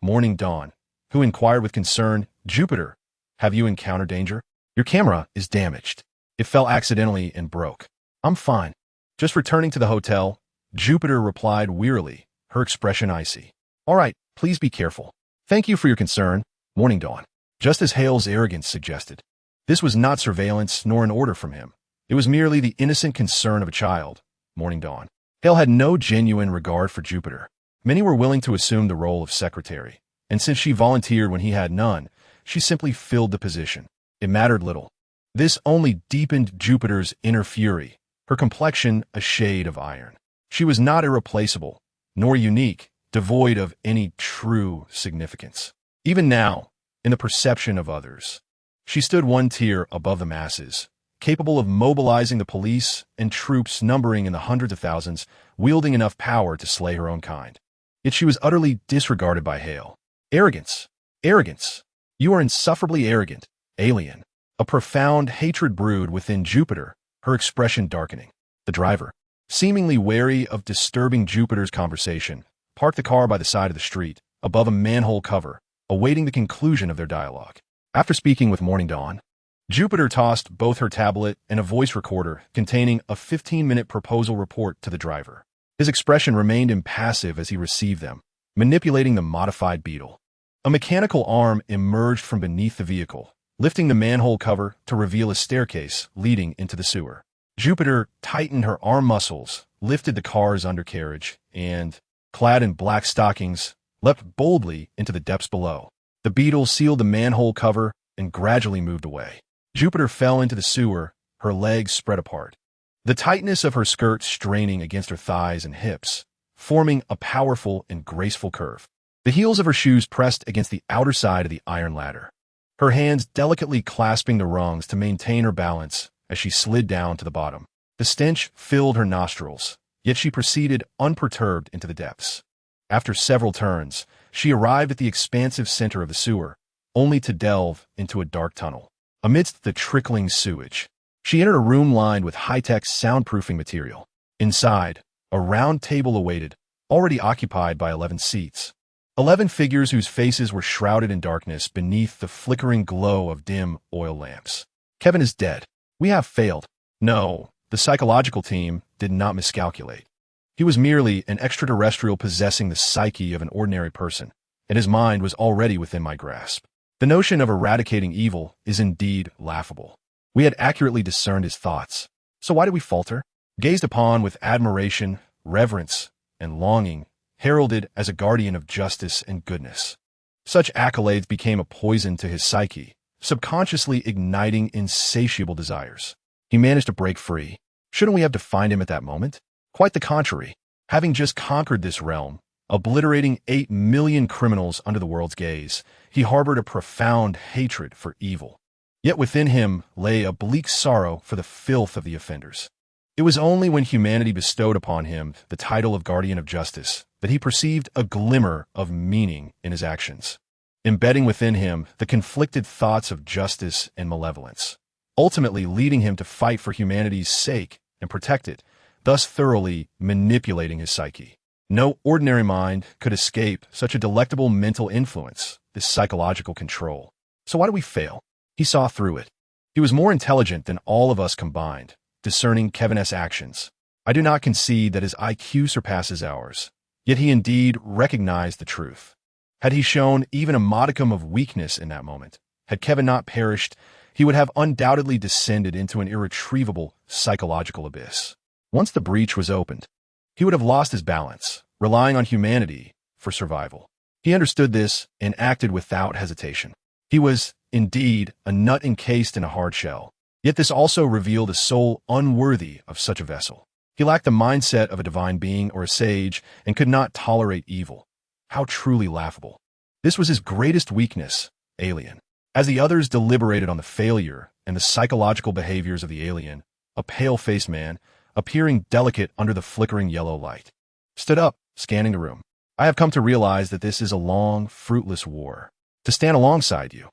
Morning Dawn, who inquired with concern, "Jupiter, have you encountered danger? Your camera is damaged. It fell accidentally and broke." "I'm fine. Just returning to the hotel," Jupiter replied wearily, her expression icy. "All right, please be careful. Thank you for your concern, Morning Dawn." Just as Hale's arrogance suggested. This was not surveillance nor an order from him. It was merely the innocent concern of a child, Morning Dawn. Hale had no genuine regard for Jupiter. Many were willing to assume the role of secretary, and since she volunteered when he had none, she simply filled the position. It mattered little. This only deepened Jupiter's inner fury, her complexion a shade of iron. She was not irreplaceable, nor unique, devoid of any true significance. Even now, in the perception of others, she stood one tier above the masses, capable of mobilizing the police and troops numbering in the hundreds of thousands, wielding enough power to slay her own kind. Yet she was utterly disregarded by Hale. Arrogance. Arrogance. You are insufferably arrogant, alien. A profound hatred brewed within Jupiter, her expression darkening. The driver, seemingly wary of disturbing Jupiter's conversation, parked the car by the side of the street, above a manhole cover, awaiting the conclusion of their dialogue. After speaking with Morning Dawn, Jupiter tossed both her tablet and a voice recorder containing a 15-minute proposal report to the driver. His expression remained impassive as he received them, manipulating the modified Beetle. A mechanical arm emerged from beneath the vehicle, lifting the manhole cover to reveal a staircase leading into the sewer. Jupiter tightened her arm muscles, lifted the car's undercarriage, and, clad in black stockings, leapt boldly into the depths below. The Beetle sealed the manhole cover and gradually moved away. Jupiter fell into the sewer, her legs spread apart. The tightness of her skirt straining against her thighs and hips, forming a powerful and graceful curve. The heels of her shoes pressed against the outer side of the iron ladder, her hands delicately clasping the rungs to maintain her balance as she slid down to the bottom. The stench filled her nostrils, yet she proceeded unperturbed into the depths. After several turns, she arrived at the expansive center of the sewer, only to delve into a dark tunnel. Amidst the trickling sewage, she entered a room lined with high-tech soundproofing material. Inside, a round table awaited, already occupied by 11 seats. 11 figures whose faces were shrouded in darkness beneath the flickering glow of dim oil lamps. Kevin is dead. We have failed. No, the psychological team did not miscalculate. He was merely an extraterrestrial possessing the psyche of an ordinary person, and his mind was already within my grasp. The notion of eradicating evil is indeed laughable. We had accurately discerned his thoughts. So why did we falter? Gazed upon with admiration, reverence, and longing, heralded as a guardian of justice and goodness. Such accolades became a poison to his psyche, subconsciously igniting insatiable desires. He managed to break free. Shouldn't we have defined him at that moment? Quite the contrary. Having just conquered this realm, obliterating 8 million criminals under the world's gaze, he harbored a profound hatred for evil. Yet within him lay a bleak sorrow for the filth of the offenders. It was only when humanity bestowed upon him the title of Guardian of Justice that he perceived a glimmer of meaning in his actions, embedding within him the conflicted thoughts of justice and malevolence, ultimately leading him to fight for humanity's sake and protect it, thus thoroughly manipulating his psyche. No ordinary mind could escape such a delectable mental influence, this psychological control. So why do we fail? He saw through it. He was more intelligent than all of us combined, discerning Kevin's actions. I do not concede that his IQ surpasses ours, yet he indeed recognized the truth. Had he shown even a modicum of weakness in that moment, had Kevin not perished, he would have undoubtedly descended into an irretrievable psychological abyss. Once the breach was opened, he would have lost his balance, relying on humanity for survival. He understood this and acted without hesitation. He was, indeed, a nut encased in a hard shell. Yet this also revealed a soul unworthy of such a vessel. He lacked the mindset of a divine being or a sage and could not tolerate evil. How truly laughable. This was his greatest weakness, alien. As the others deliberated on the failure and the psychological behaviors of the alien, a pale-faced man, appearing delicate under the flickering yellow light, stood up, scanning the room. I have come to realize that this is a long, fruitless war. To stand alongside you,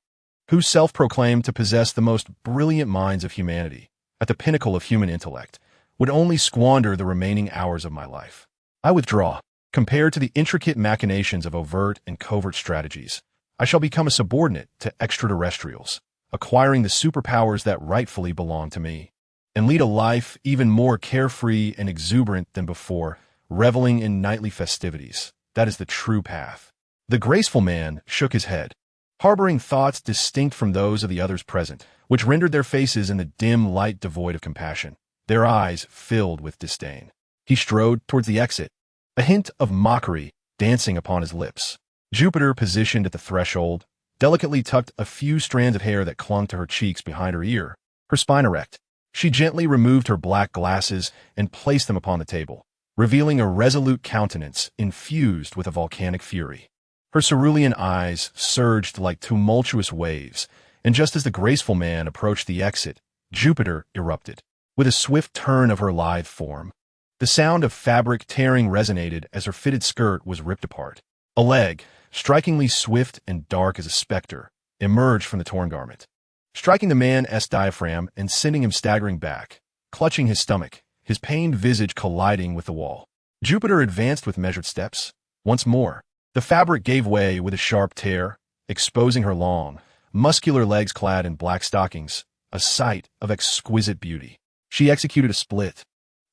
who self-proclaimed to possess the most brilliant minds of humanity, at the pinnacle of human intellect, would only squander the remaining hours of my life. I withdraw. Compared to the intricate machinations of overt and covert strategies, I shall become a subordinate to extraterrestrials, acquiring the superpowers that rightfully belong to me, and lead a life even more carefree and exuberant than before, reveling in nightly festivities. That is the true path. The graceful man shook his head, harboring thoughts distinct from those of the others present, which rendered their faces in the dim light devoid of compassion, their eyes filled with disdain. He strode towards the exit, a hint of mockery dancing upon his lips. Jupiter, positioned at the threshold, delicately tucked a few strands of hair that clung to her cheeks behind her ear, her spine erect. She gently removed her black glasses and placed them upon the table, revealing a resolute countenance infused with a volcanic fury. Her cerulean eyes surged like tumultuous waves, and just as the graceful man approached the exit, Jupiter erupted. With a swift turn of her lithe form, the sound of fabric tearing resonated as her fitted skirt was ripped apart. A leg, strikingly swift and dark as a specter, emerged from the torn garment, striking the man's diaphragm and sending him staggering back, clutching his stomach, his pained visage colliding with the wall. Jupiter advanced with measured steps. Once more, the fabric gave way with a sharp tear, exposing her long, muscular legs clad in black stockings, a sight of exquisite beauty. She executed a split,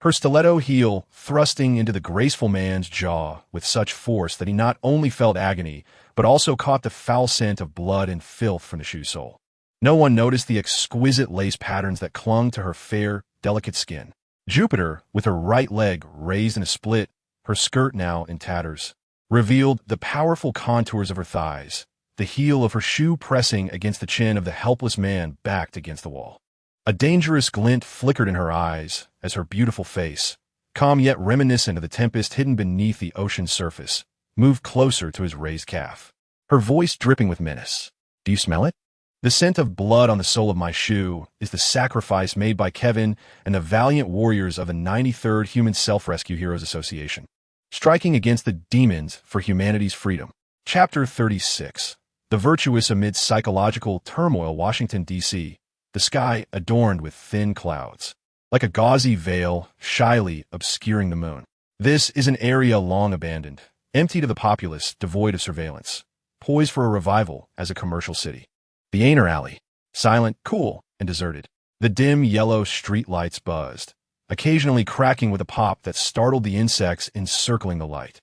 her stiletto heel thrusting into the graceful man's jaw with such force that he not only felt agony, but also caught the foul scent of blood and filth from the shoe sole. No one noticed the exquisite lace patterns that clung to her fair, delicate skin. Jupiter, with her right leg raised in a split, her skirt now in tatters, revealed the powerful contours of her thighs, the heel of her shoe pressing against the chin of the helpless man backed against the wall. A dangerous glint flickered in her eyes as her beautiful face, calm yet reminiscent of the tempest hidden beneath the ocean's surface, moved closer to his raised calf. Her voice dripping with menace. Do you smell it? The scent of blood on the sole of my shoe is the sacrifice made by Kevin and the valiant warriors of the 93rd Human Self-Rescue Heroes Association, striking against the demons for humanity's freedom. Chapter 36. The Virtuous Amid Psychological Turmoil, Washington, D.C., the sky adorned with thin clouds, like a gauzy veil shyly obscuring the moon. This is an area long abandoned, empty to the populace, devoid of surveillance, poised for a revival as a commercial city. The Aner Alley, silent, cool, and deserted. The dim yellow street lights buzzed, occasionally cracking with a pop that startled the insects encircling the light,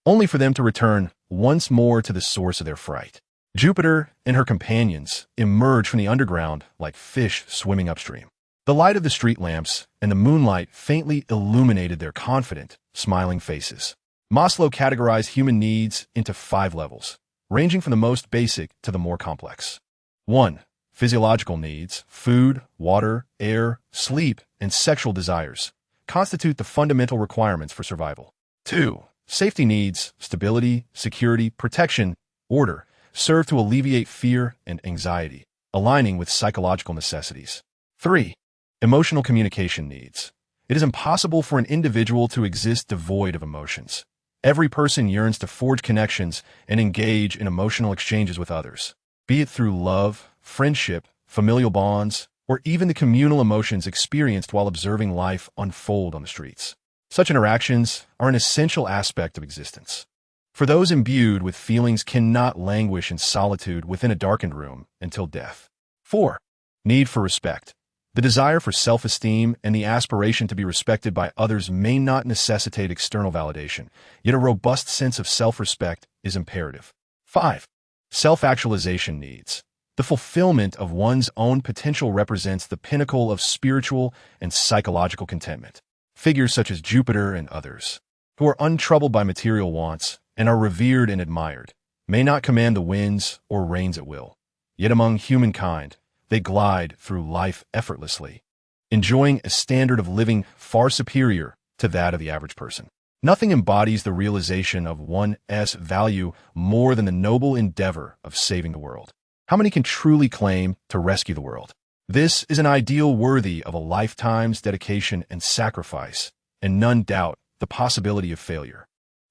only for them to return once more to the source of their fright. Jupiter and her companions emerged from the underground like fish swimming upstream. The light of the street lamps and the moonlight faintly illuminated their confident, smiling faces. Maslow categorized human needs into 5 levels, ranging from the most basic to the more complex. 1. Physiological needs, food, water, air, sleep, and sexual desires, constitute the fundamental requirements for survival. 2. Safety needs, stability, security, protection, order, serve to alleviate fear and anxiety, aligning with psychological necessities. 3. Emotional communication needs. It is impossible for an individual to exist devoid of emotions. Every person yearns to forge connections and engage in emotional exchanges with others, be it through love, friendship, familial bonds, or even the communal emotions experienced while observing life unfold on the streets. Such interactions are an essential aspect of existence. For those imbued with feelings cannot languish in solitude within a darkened room until death. 4. Need for respect. The desire for self-esteem and the aspiration to be respected by others may not necessitate external validation, yet a robust sense of self-respect is imperative. 5. Self-actualization needs. The fulfillment of one's own potential represents the pinnacle of spiritual and psychological contentment. Figures such as Jupiter and others, who are untroubled by material wants and are revered and admired, may not command the winds or rains at will. Yet among humankind, they glide through life effortlessly, enjoying a standard of living far superior to that of the average person. Nothing embodies the realization of one's value more than the noble endeavor of saving the world. How many can truly claim to rescue the world? This is an ideal worthy of a lifetime's dedication and sacrifice, and none doubt the possibility of failure.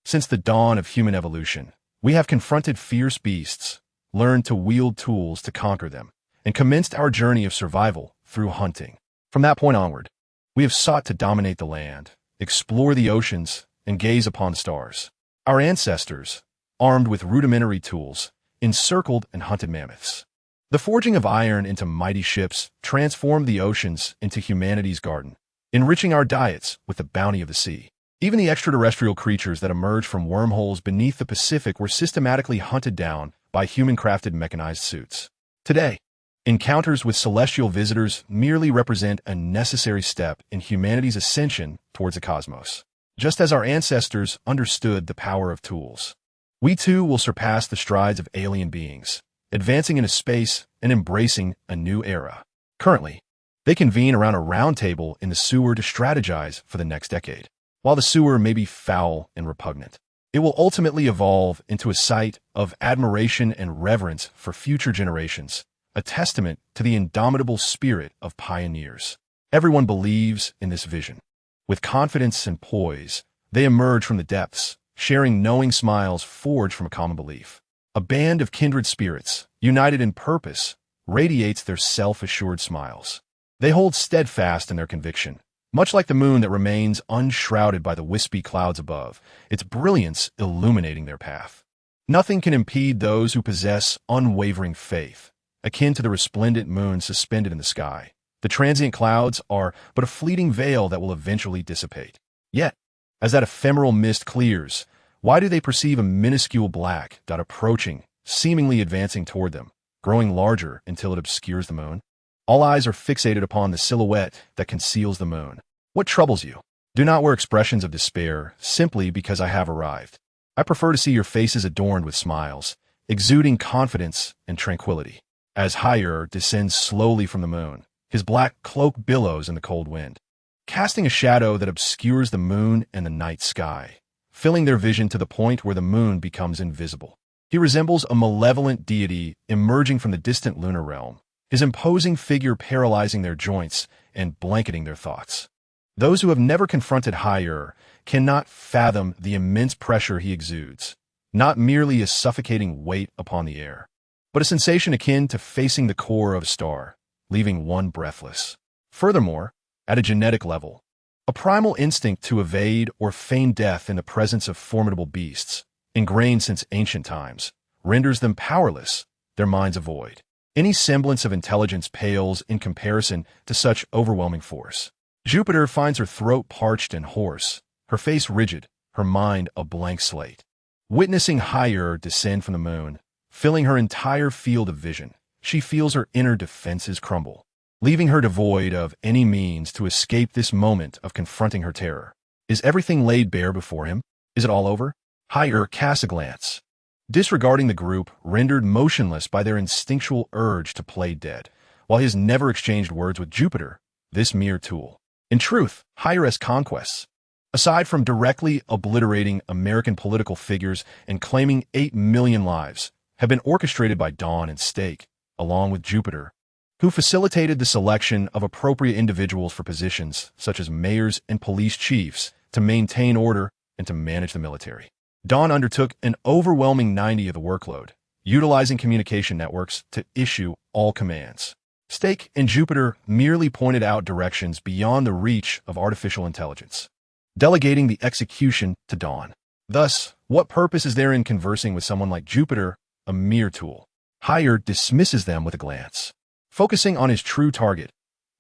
Since the dawn of human evolution, we have confronted fierce beasts, learned to wield tools to conquer them, and commenced our journey of survival through hunting. From that point onward, we have sought to dominate the land, explore the oceans, and gaze upon the stars. Our ancestors, armed with rudimentary tools, encircled and hunted mammoths. The forging of iron into mighty ships transformed the oceans into humanity's garden, enriching our diets with the bounty of the sea. Even the extraterrestrial creatures that emerged from wormholes beneath the Pacific were systematically hunted down by human-crafted mechanized suits. Today, encounters with celestial visitors merely represent a necessary step in humanity's ascension towards the cosmos. Just as our ancestors understood the power of tools, we too will surpass the strides of alien beings, advancing into space and embracing a new era. Currently, they convene around a round table in the sewer to strategize for the next decade. While the sewer may be foul and repugnant, it will ultimately evolve into a site of admiration and reverence for future generations, a testament to the indomitable spirit of pioneers. Everyone believes in this vision. With confidence and poise, they emerge from the depths, sharing knowing smiles forged from a common belief. A band of kindred spirits, united in purpose, radiates their self-assured smiles. They hold steadfast in their conviction, much like the moon that remains unshrouded by the wispy clouds above, its brilliance illuminating their path. Nothing can impede those who possess unwavering faith, akin to the resplendent moon suspended in the sky. The transient clouds are but a fleeting veil that will eventually dissipate. Yet, as that ephemeral mist clears, why do they perceive a minuscule black dot approaching, seemingly advancing toward them, growing larger until it obscures the moon? All eyes are fixated upon the silhouette that conceals the moon. What troubles you? Do not wear expressions of despair simply because I have arrived. I prefer to see your faces adorned with smiles, exuding confidence and tranquility. As Higher descends slowly from the moon, his black cloak billows in the cold wind, casting a shadow that obscures the moon and the night sky, filling their vision to the point where the moon becomes invisible. He resembles a malevolent deity emerging from the distant lunar realm, his imposing figure paralyzing their joints and blanketing their thoughts. Those who have never confronted Higher cannot fathom the immense pressure he exudes, not merely a suffocating weight upon the air, but a sensation akin to facing the core of a star, leaving one breathless. Furthermore, at a genetic level, a primal instinct to evade or feign death in the presence of formidable beasts, ingrained since ancient times, renders them powerless, their minds a void. Any semblance of intelligence pales in comparison to such overwhelming force. Jupiter finds her throat parched and hoarse, her face rigid, her mind a blank slate. Witnessing Higher descend from the moon, filling her entire field of vision, she feels her inner defenses crumble, leaving her devoid of any means to escape this moment of confronting her terror. Is everything laid bare before him? Is it all over? Higher casts a glance, disregarding the group rendered motionless by their instinctual urge to play dead, while he has never exchanged words with Jupiter, this mere tool. In truth, Higher's conquests, aside from directly obliterating American political figures and claiming 8 million lives, have been orchestrated by Dawn and Stake, along with Jupiter, who facilitated the selection of appropriate individuals for positions such as mayors and police chiefs to maintain order and to manage the military. Dawn undertook an overwhelming 90% of the workload, utilizing communication networks to issue all commands. Stake and Jupiter merely pointed out directions beyond the reach of artificial intelligence, delegating the execution to Dawn. Thus, what purpose is there in conversing with someone like Jupiter, a mere tool? Higher dismisses them with a glance, focusing on his true target,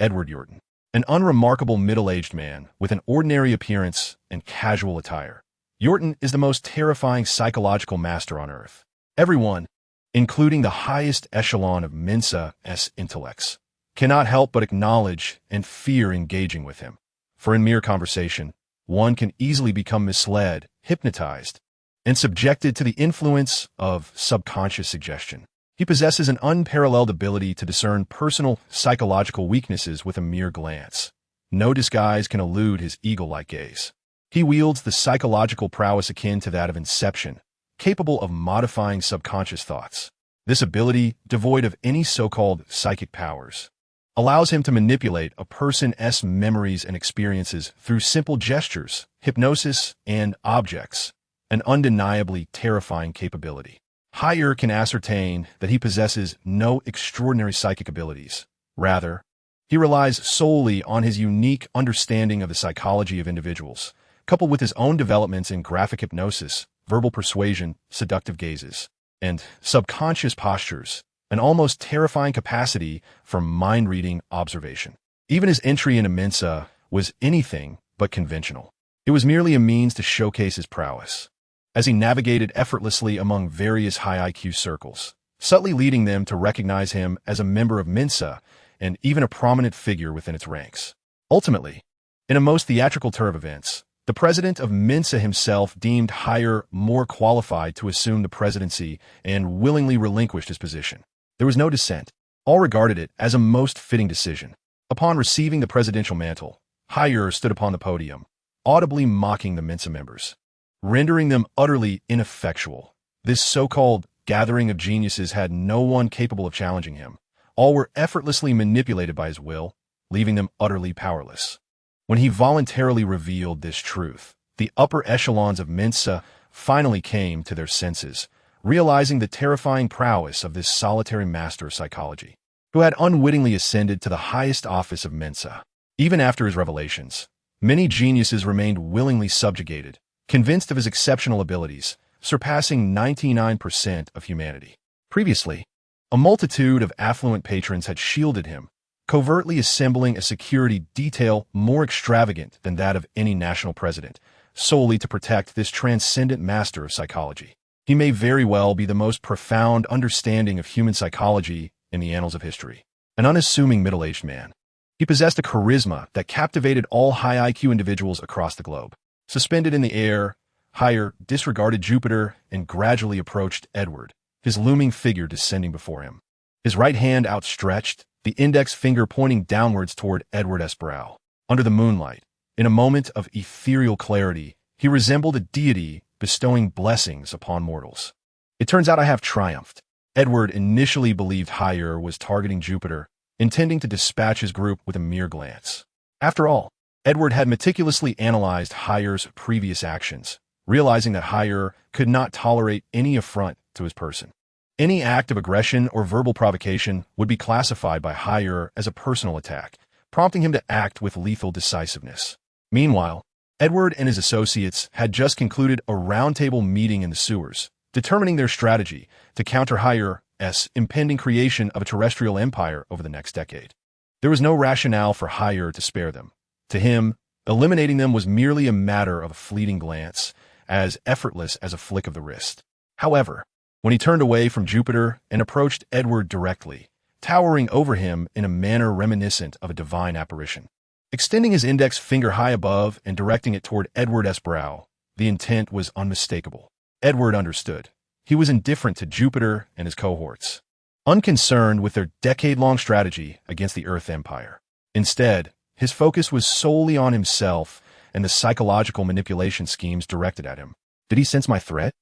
Edward Yorton, an unremarkable middle-aged man with an ordinary appearance and casual attire. Yorton is the most terrifying psychological master on Earth. Everyone, including the highest echelon of Mensa's intellects, cannot help but acknowledge and fear engaging with him. For in mere conversation, one can easily become misled, hypnotized, and subjected to the influence of subconscious suggestion. He possesses an unparalleled ability to discern personal psychological weaknesses with a mere glance. No disguise can elude his eagle-like gaze. He wields the psychological prowess akin to that of Inception, capable of modifying subconscious thoughts. This ability, devoid of any so-called psychic powers, allows him to manipulate a person's memories and experiences through simple gestures, hypnosis, and objects, an undeniably terrifying capability. Higher can ascertain that he possesses no extraordinary psychic abilities. Rather, he relies solely on his unique understanding of the psychology of individuals, coupled with his own developments in graphic hypnosis, verbal persuasion, seductive gazes, and subconscious postures, an almost terrifying capacity for mind-reading observation. Even his entry into Mensa was anything but conventional. It was merely a means to showcase his prowess, as he navigated effortlessly among various high IQ circles, subtly leading them to recognize him as a member of Mensa and even a prominent figure within its ranks. Ultimately, in a most theatrical turn of events, the president of Mensa himself deemed Higher more qualified to assume the presidency and willingly relinquished his position. There was no dissent. All regarded it as a most fitting decision. Upon receiving the presidential mantle, Higher stood upon the podium, audibly mocking the Mensa members, rendering them utterly ineffectual. This so-called gathering of geniuses had no one capable of challenging him. All were effortlessly manipulated by his will, leaving them utterly powerless. When he voluntarily revealed this truth, the upper echelons of Mensa finally came to their senses, realizing the terrifying prowess of this solitary master of psychology, who had unwittingly ascended to the highest office of Mensa. Even after his revelations, many geniuses remained willingly subjugated, convinced of his exceptional abilities, surpassing 99% of humanity. Previously, a multitude of affluent patrons had shielded him, covertly assembling a security detail more extravagant than that of any national president, solely to protect this transcendent master of psychology. He may very well be the most profound understanding of human psychology in the annals of history. An unassuming middle-aged man, he possessed a charisma that captivated all high IQ individuals across the globe. Suspended in the air, Higher disregarded Jupiter and gradually approached Edward, his looming figure descending before him. His right hand outstretched, the index finger pointing downwards toward Edward's brow. Under the moonlight, in a moment of ethereal clarity, he resembled a deity bestowing blessings upon mortals. It turns out I have triumphed. Edward initially believed Higher was targeting Jupiter, intending to dispatch his group with a mere glance. After all, Edward had meticulously analyzed Higher's previous actions, realizing that Higher could not tolerate any affront to his person. Any act of aggression or verbal provocation would be classified by Higher as a personal attack, prompting him to act with lethal decisiveness. Meanwhile, Edward and his associates had just concluded a roundtable meeting in the sewers, determining their strategy to counter Higher's impending creation of a terrestrial empire over the next decade. There was no rationale for Higher to spare them. To him, eliminating them was merely a matter of a fleeting glance, as effortless as a flick of the wrist. However, when he turned away from Jupiter and approached Edward directly, towering over him in a manner reminiscent of a divine apparition, extending his index finger high above and directing it toward Edward's brow, the intent was unmistakable. Edward understood. He was indifferent to Jupiter and his cohorts, unconcerned with their decade-long strategy against the Earth Empire. Instead, his focus was solely on himself and the psychological manipulation schemes directed at him. Did he sense my threat?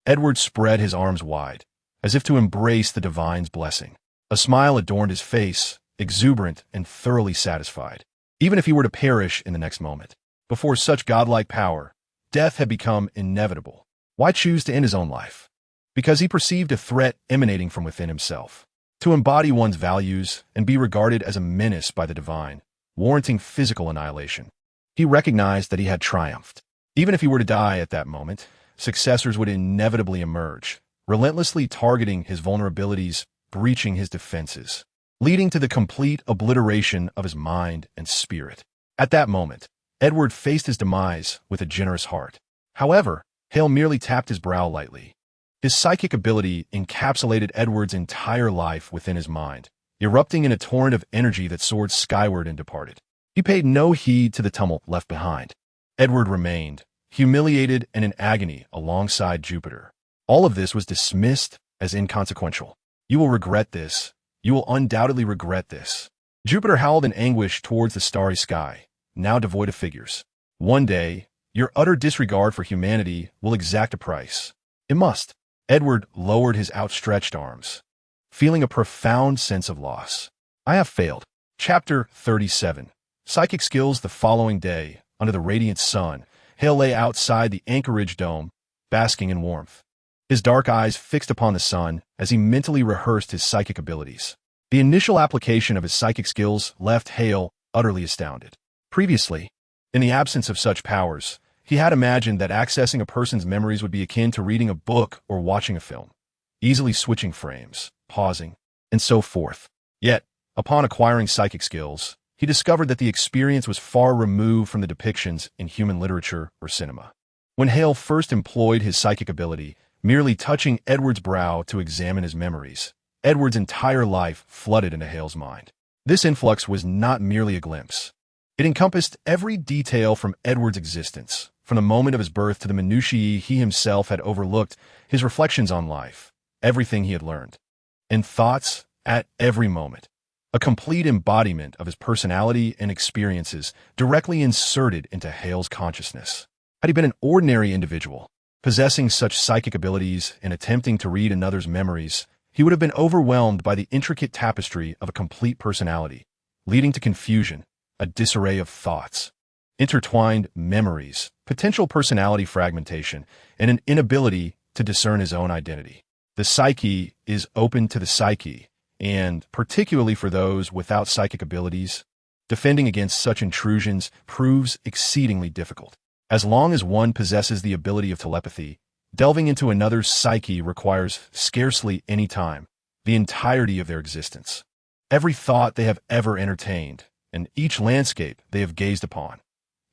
Edward spread his arms wide, as if to embrace the divine's blessing. A smile adorned his face, exuberant and thoroughly satisfied. Even if he were to perish in the next moment, before such godlike power, death had become inevitable. Why choose to end his own life? Because he perceived a threat emanating from within himself. To embody one's values and be regarded as a menace by the divine, warranting physical annihilation. He recognized that he had triumphed. Even if he were to die at that moment, successors would inevitably emerge, relentlessly targeting his vulnerabilities, breaching his defenses, leading to the complete obliteration of his mind and spirit. At that moment, Edward faced his demise with a generous heart. However, Hale merely tapped his brow lightly. His psychic ability encapsulated Edward's entire life within his mind, erupting in a torrent of energy that soared skyward and departed. He paid no heed to the tumult left behind. Edward remained, humiliated and in agony alongside Jupiter. All of this was dismissed as inconsequential. You will regret this. You will undoubtedly regret this. Jupiter howled in anguish towards the starry sky, now devoid of figures. One day, your utter disregard for humanity will exact a price. It must. Edward lowered his outstretched arms, feeling a profound sense of loss. I have failed. Chapter 37. Psychic skills. The following day, under the radiant sun, Hale lay outside the Anchorage Dome, basking in warmth. His dark eyes fixed upon the sun as he mentally rehearsed his psychic abilities. The initial application of his psychic skills left Hale utterly astounded. Previously, in the absence of such powers, he had imagined that accessing a person's memories would be akin to reading a book or watching a film, easily switching frames, pausing, and so forth. Yet, upon acquiring psychic skills, he discovered that the experience was far removed from the depictions in human literature or cinema. When Hale first employed his psychic ability, merely touching Edward's brow to examine his memories, Edward's entire life flooded into Hale's mind. This influx was not merely a glimpse. It encompassed every detail from Edward's existence, from the moment of his birth to the minutiae he himself had overlooked, his reflections on life, everything he had learned, and thoughts at every moment. A complete embodiment of his personality and experiences directly inserted into Hale's consciousness. Had he been an ordinary individual, possessing such psychic abilities and attempting to read another's memories, he would have been overwhelmed by the intricate tapestry of a complete personality, leading to confusion, a disarray of thoughts, intertwined memories, potential personality fragmentation, and an inability to discern his own identity. The psyche is open to the psyche, and, particularly for those without psychic abilities, defending against such intrusions proves exceedingly difficult. As long as one possesses the ability of telepathy, delving into another's psyche requires scarcely any time, the entirety of their existence. Every thought they have ever entertained, and each landscape they have gazed upon,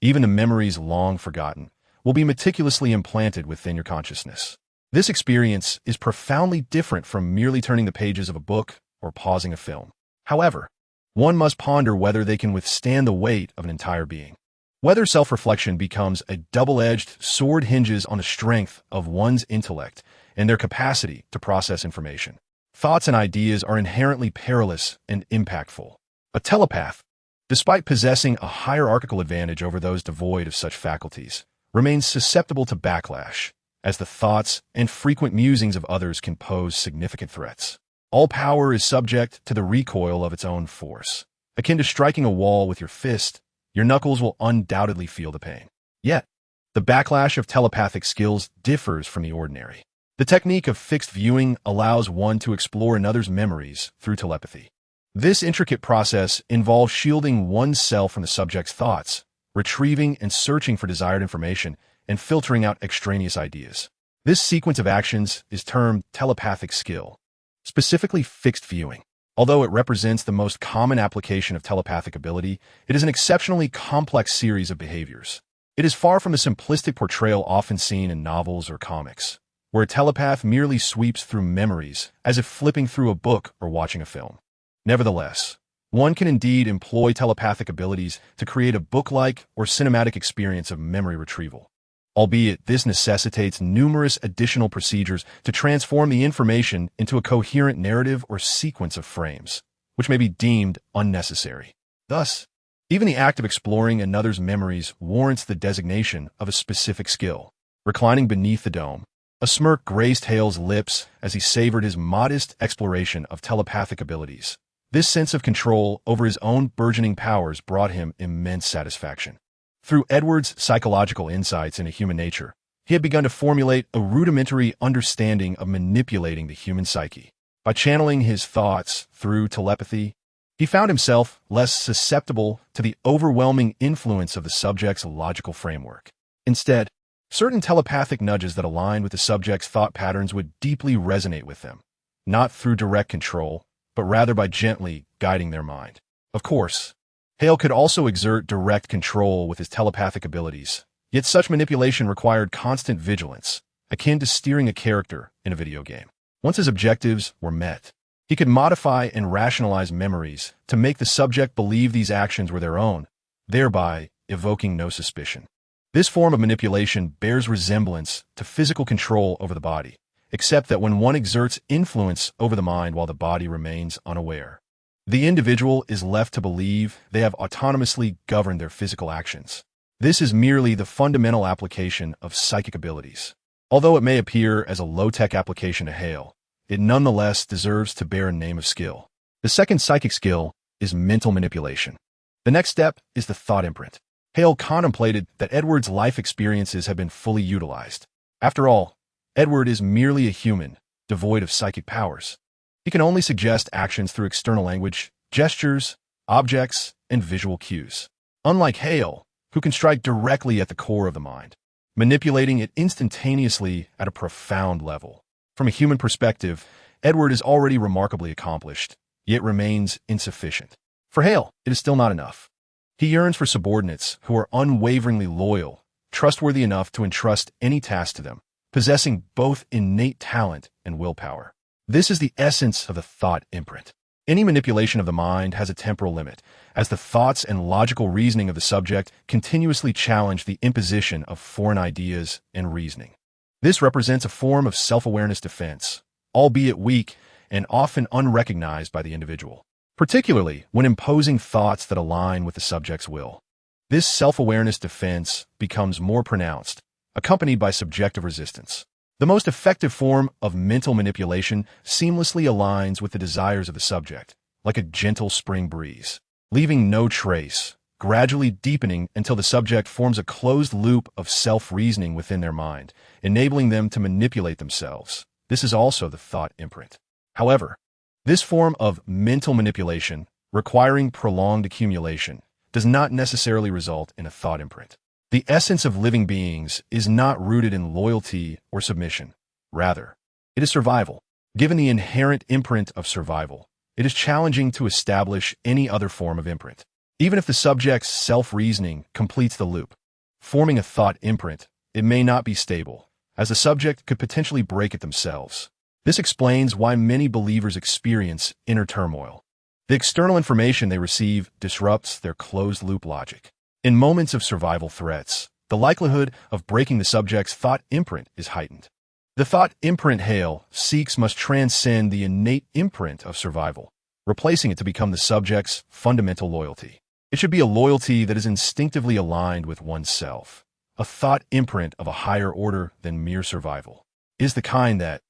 even the memories long forgotten, will be meticulously implanted within your consciousness. This experience is profoundly different from merely turning the pages of a book or pausing a film. However, one must ponder whether they can withstand the weight of an entire being. Whether self-reflection becomes a double-edged sword hinges on the strength of one's intellect and their capacity to process information. Thoughts and ideas are inherently perilous and impactful. A telepath, despite possessing a hierarchical advantage over those devoid of such faculties, remains susceptible to backlash, as the thoughts and frequent musings of others can pose significant threats. All power is subject to the recoil of its own force. Akin to striking a wall with your fist, your knuckles will undoubtedly feel the pain. Yet, the backlash of telepathic skills differs from the ordinary. The technique of fixed viewing allows one to explore another's memories through telepathy. This intricate process involves shielding oneself from the subject's thoughts, retrieving and searching for desired information, and filtering out extraneous ideas. This sequence of actions is termed telepathic skill, specifically fixed viewing. Although it represents the most common application of telepathic ability, it is an exceptionally complex series of behaviors. It is far from the simplistic portrayal often seen in novels or comics, where a telepath merely sweeps through memories as if flipping through a book or watching a film. Nevertheless, one can indeed employ telepathic abilities to create a book-like or cinematic experience of memory retrieval. Albeit this necessitates numerous additional procedures to transform the information into a coherent narrative or sequence of frames, which may be deemed unnecessary. Thus, even the act of exploring another's memories warrants the designation of a specific skill. Reclining beneath the dome, a smirk graced Hale's lips as he savored his modest exploration of telepathic abilities. This sense of control over his own burgeoning powers brought him immense satisfaction. Through Edward's psychological insights into human nature, he had begun to formulate a rudimentary understanding of manipulating the human psyche. By channeling his thoughts through telepathy, he found himself less susceptible to the overwhelming influence of the subject's logical framework. Instead, certain telepathic nudges that aligned with the subject's thought patterns would deeply resonate with them, not through direct control, but rather by gently guiding their mind. Of course, Hale could also exert direct control with his telepathic abilities, yet such manipulation required constant vigilance, akin to steering a character in a video game. Once his objectives were met, he could modify and rationalize memories to make the subject believe these actions were their own, thereby evoking no suspicion. This form of manipulation bears resemblance to physical control over the body, except that when one exerts influence over the mind while the body remains unaware, the individual is left to believe they have autonomously governed their physical actions. This is merely the fundamental application of psychic abilities. Although it may appear as a low-tech application to Hale, it nonetheless deserves to bear a name of skill. The second psychic skill is mental manipulation. The next step is the thought imprint. Hale contemplated that Edward's life experiences have been fully utilized. After all, Edward is merely a human, devoid of psychic powers. He can only suggest actions through external language, gestures, objects, and visual cues. Unlike Hale, who can strike directly at the core of the mind, manipulating it instantaneously at a profound level. From a human perspective, Edward is already remarkably accomplished, yet remains insufficient. For Hale, it is still not enough. He yearns for subordinates who are unwaveringly loyal, trustworthy enough to entrust any task to them, possessing both innate talent and willpower. This is the essence of the thought imprint. Any manipulation of the mind has a temporal limit, as the thoughts and logical reasoning of the subject continuously challenge the imposition of foreign ideas and reasoning. This represents a form of self-awareness defense, albeit weak and often unrecognized by the individual, particularly when imposing thoughts that align with the subject's will. This self-awareness defense becomes more pronounced, accompanied by subjective resistance. The most effective form of mental manipulation seamlessly aligns with the desires of the subject, like a gentle spring breeze, leaving no trace, gradually deepening until the subject forms a closed loop of self-reasoning within their mind, enabling them to manipulate themselves. This is also the thought imprint. However, this form of mental manipulation, requiring prolonged accumulation, does not necessarily result in a thought imprint. The essence of living beings is not rooted in loyalty or submission. Rather, it is survival. Given the inherent imprint of survival, it is challenging to establish any other form of imprint. Even if the subject's self-reasoning completes the loop, forming a thought imprint, it may not be stable, as the subject could potentially break it themselves. This explains why many believers experience inner turmoil. The external information they receive disrupts their closed-loop logic. In moments of survival threats, the likelihood of breaking the subject's thought imprint is heightened. The thought imprint Hale seeks must transcend the innate imprint of survival, replacing it to become the subject's fundamental loyalty. It should be a loyalty that is instinctively aligned with oneself, a thought imprint of a higher order than mere survival. It is the kind that,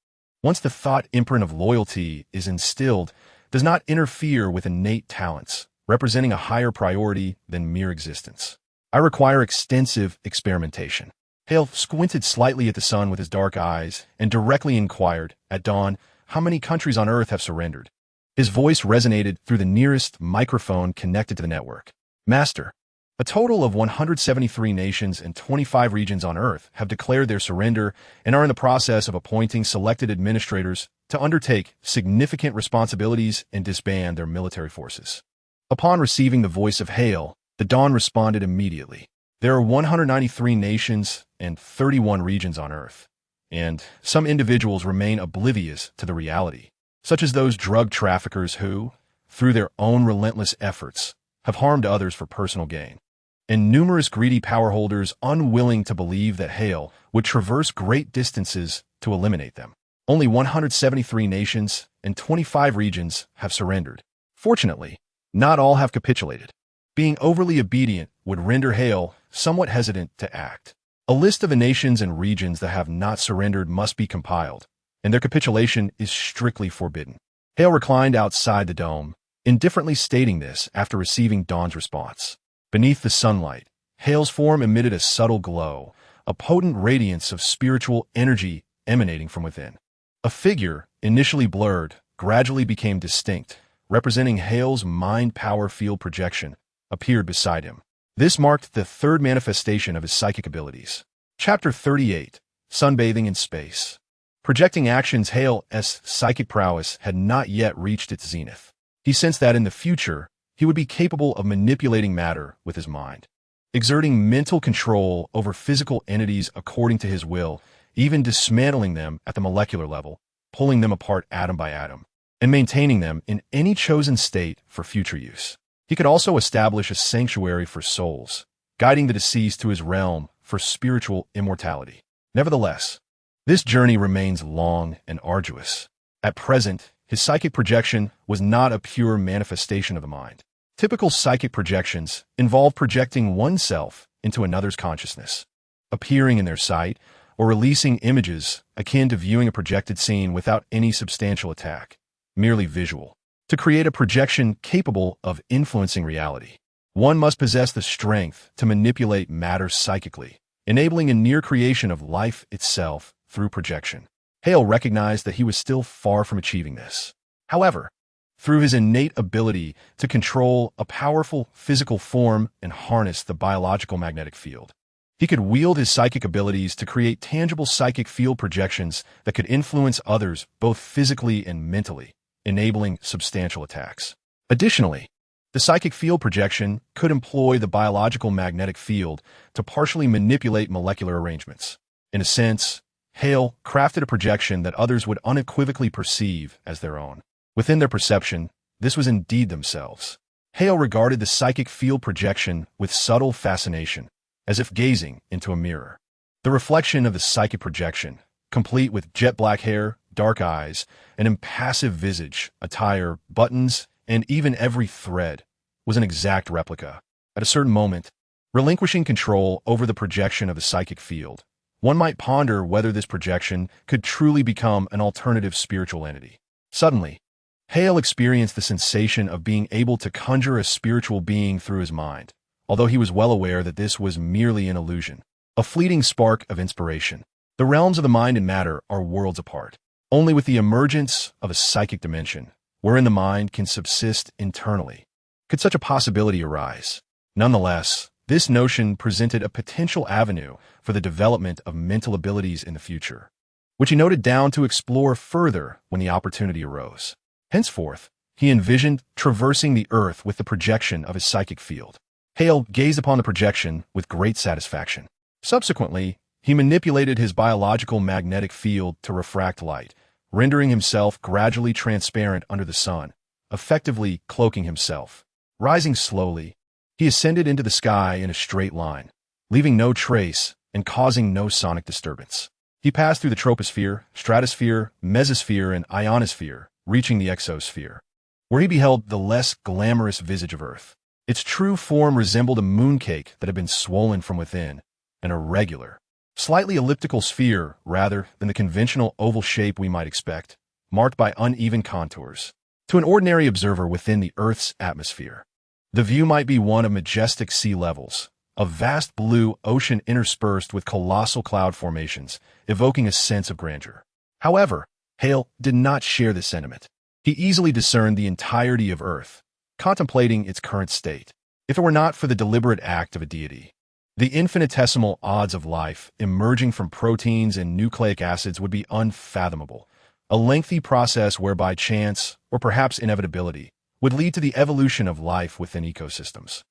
once the thought imprint of loyalty is instilled, does not interfere with innate talents, representing a higher priority than mere existence. I require extensive experimentation. Hale squinted slightly at the sun with his dark eyes and directly inquired, at dawn, how many countries on Earth have surrendered. His voice resonated through the nearest microphone connected to the network. Master, a total of 173 nations and 25 regions on Earth have declared their surrender and are in the process of appointing selected administrators to undertake significant responsibilities and disband their military forces. Upon receiving the voice of Hale, the Dawn responded immediately. There are 193 nations and 31 regions on Earth, and some individuals remain oblivious to the reality, such as those drug traffickers who, through their own relentless efforts, have harmed others for personal gain, and numerous greedy power holders unwilling to believe that Hale would traverse great distances to eliminate them. Only 173 nations and 25 regions have surrendered. Fortunately, not all have capitulated. Being overly obedient would render Hale somewhat hesitant to act. A list of the nations and regions that have not surrendered must be compiled, and their capitulation is strictly forbidden. Hale reclined outside the dome, indifferently stating this after receiving Dawn's response. Beneath the sunlight, Hale's form emitted a subtle glow, a potent radiance of spiritual energy emanating from within. A figure, initially blurred, gradually became distinct, representing Hale's mind power field projection, appeared beside him. This marked the third manifestation of his psychic abilities. Chapter 38, Sunbathing in Space. Projecting actions, Hale's psychic prowess had not yet reached its zenith. He sensed that in the future, he would be capable of manipulating matter with his mind, exerting mental control over physical entities according to his will, even dismantling them at the molecular level, pulling them apart atom by atom, and maintaining them in any chosen state for future use. He could also establish a sanctuary for souls, guiding the deceased to his realm for spiritual immortality. Nevertheless, this journey remains long and arduous. At present, his psychic projection was not a pure manifestation of the mind. Typical psychic projections involve projecting oneself into another's consciousness, appearing in their sight, or releasing images akin to viewing a projected scene without any substantial attack, merely visual. To create a projection capable of influencing reality, one must possess the strength to manipulate matter psychically, enabling a near creation of life itself through projection. Hale recognized that he was still far from achieving this. However, through his innate ability to control a powerful physical form and harness the biological magnetic field, he could wield his psychic abilities to create tangible psychic field projections that could influence others both physically and mentally, enabling substantial attacks. Additionally, the psychic field projection could employ the biological magnetic field to partially manipulate molecular arrangements. In a sense, Hale crafted a projection that others would unequivocally perceive as their own. Within their perception, this was indeed themselves. Hale regarded the psychic field projection with subtle fascination, as if gazing into a mirror. The reflection of the psychic projection, complete with jet black hair, dark eyes, an impassive visage, attire, buttons, and even every thread, was an exact replica. At a certain moment, relinquishing control over the projection of the psychic field, one might ponder whether this projection could truly become an alternative spiritual entity. Suddenly, Hale experienced the sensation of being able to conjure a spiritual being through his mind, although he was well aware that this was merely an illusion, a fleeting spark of inspiration. The realms of the mind and matter are worlds apart. Only with the emergence of a psychic dimension, wherein the mind can subsist internally, could such a possibility arise. Nonetheless, this notion presented a potential avenue for the development of mental abilities in the future, which he noted down to explore further when the opportunity arose. Henceforth, he envisioned traversing the earth with the projection of his psychic field. Hale gazed upon the projection with great satisfaction. Subsequently, he manipulated his biological magnetic field to refract light, rendering himself gradually transparent under the sun, effectively cloaking himself. Rising slowly, he ascended into the sky in a straight line, leaving no trace and causing no sonic disturbance. He passed through the troposphere, stratosphere, mesosphere, and ionosphere, reaching the exosphere, where he beheld the less glamorous visage of Earth. Its true form resembled a mooncake that had been swollen from within, an irregular, slightly elliptical sphere rather than the conventional oval shape we might expect, marked by uneven contours. To an ordinary observer within the Earth's atmosphere, the view might be one of majestic sea levels, a vast blue ocean interspersed with colossal cloud formations, evoking a sense of grandeur. However, Hale did not share this sentiment. He easily discerned the entirety of Earth, contemplating its current state. If it were not for the deliberate act of a deity, the infinitesimal odds of life emerging from proteins and nucleic acids would be unfathomable, a lengthy process whereby chance, or perhaps inevitability, would lead to the evolution of life within ecosystems.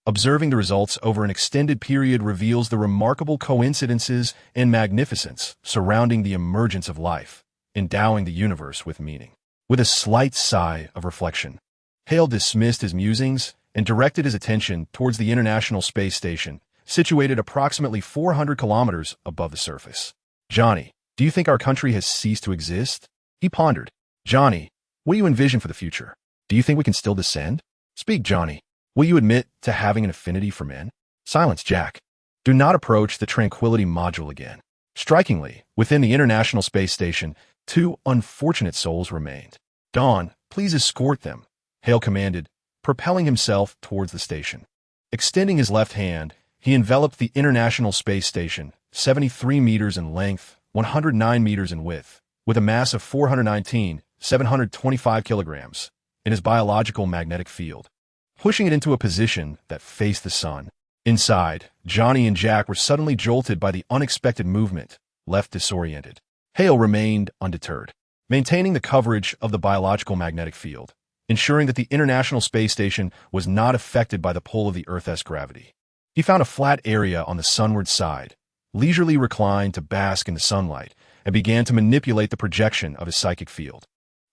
Observing the results over an extended period reveals the remarkable coincidences and magnificence surrounding the emergence of life, endowing the universe with meaning. With a slight sigh of reflection, Hale dismissed his musings and directed his attention towards the International Space Station, situated approximately 400 kilometers above the surface. "Johnny, do you think our country has ceased to exist?" He pondered. "Johnny, what do you envision for the future? Do you think we can still descend? Speak, Johnny. Will you admit to having an affinity for men?" "Silence, Jack. Do not approach the tranquility module again." Strikingly, within the International Space Station, two unfortunate souls remained. "Dawn, please escort them," Hale commanded, propelling himself towards the station. Extending his left hand, he enveloped the International Space Station, 73 meters in length, 109 meters in width, with a mass of 419,725 kilograms, in his biological magnetic field, pushing it into a position that faced the sun. Inside, Johnny and Jack were suddenly jolted by the unexpected movement, left disoriented. Hale remained undeterred, maintaining the coverage of the biological magnetic field, ensuring that the International Space Station was not affected by the pull of the Earth's gravity. He found a flat area on the sunward side, leisurely reclined to bask in the sunlight, and began to manipulate the projection of his psychic field.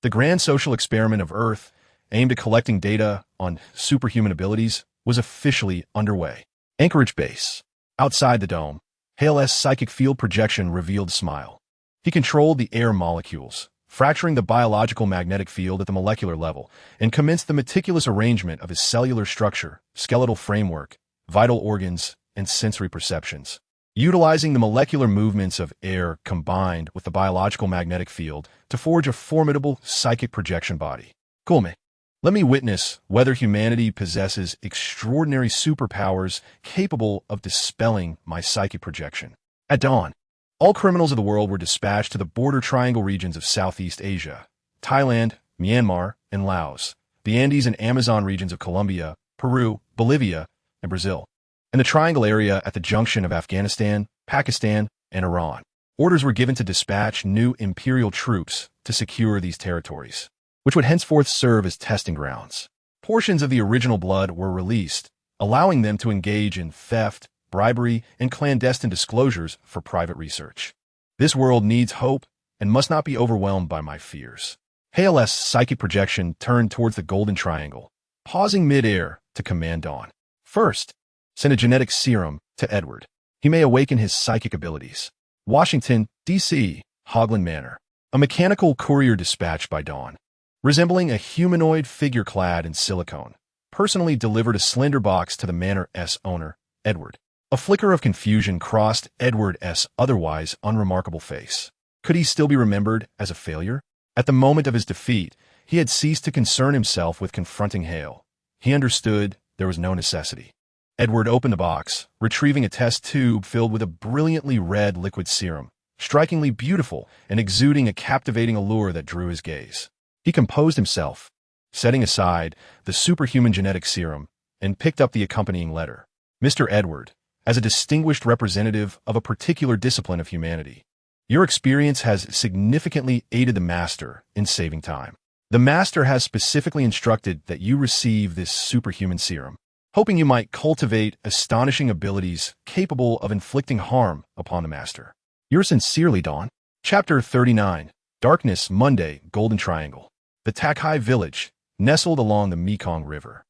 The grand social experiment of Earth, aimed at collecting data on superhuman abilities, was officially underway. Anchorage Base. Outside the dome, Hale's psychic field projection revealed a smile. He controlled the air molecules, fracturing the biological magnetic field at the molecular level, and commenced the meticulous arrangement of his cellular structure, skeletal framework, vital organs, and sensory perceptions. Utilizing the molecular movements of air combined with the biological magnetic field to forge a formidable psychic projection body. Cool, me. Let me witness whether humanity possesses extraordinary superpowers capable of dispelling my psychic projection. At dawn, all criminals of the world were dispatched to the border triangle regions of Southeast Asia, Thailand, Myanmar, and Laos, the Andes and Amazon regions of Colombia, Peru, Bolivia, and Brazil, and the triangle area at the junction of Afghanistan, Pakistan, and Iran. Orders were given to dispatch new imperial troops to secure these territories, which would henceforth serve as testing grounds. Portions of the original blood were released, allowing them to engage in theft, bribery, and clandestine disclosures for private research. This world needs hope and must not be overwhelmed by my fears. Hale's psychic projection turned towards the Golden Triangle, pausing mid-air to command Dawn. First, send a genetic serum to Edward. He may awaken his psychic abilities. Washington, D.C., Hogland Manor. A mechanical courier dispatched by Dawn, resembling a humanoid figure clad in silicone, personally delivered a slender box to the Manor's owner, Edward. A flicker of confusion crossed Edward's otherwise unremarkable face. Could he still be remembered as a failure? At the moment of his defeat, he had ceased to concern himself with confronting Hale. He understood there was no necessity. Edward opened the box, retrieving a test tube filled with a brilliantly red liquid serum, strikingly beautiful and exuding a captivating allure that drew his gaze. He composed himself, setting aside the superhuman genetic serum, and picked up the accompanying letter. Mr. Edward, as a distinguished representative of a particular discipline of humanity, your experience has significantly aided the Master in saving time. The Master has specifically instructed that you receive this superhuman serum, hoping you might cultivate astonishing abilities capable of inflicting harm upon the Master. Yours sincerely, Dawn. Chapter 39. Darkness, Monday, Golden Triangle. The Takai village, nestled along the Mekong River,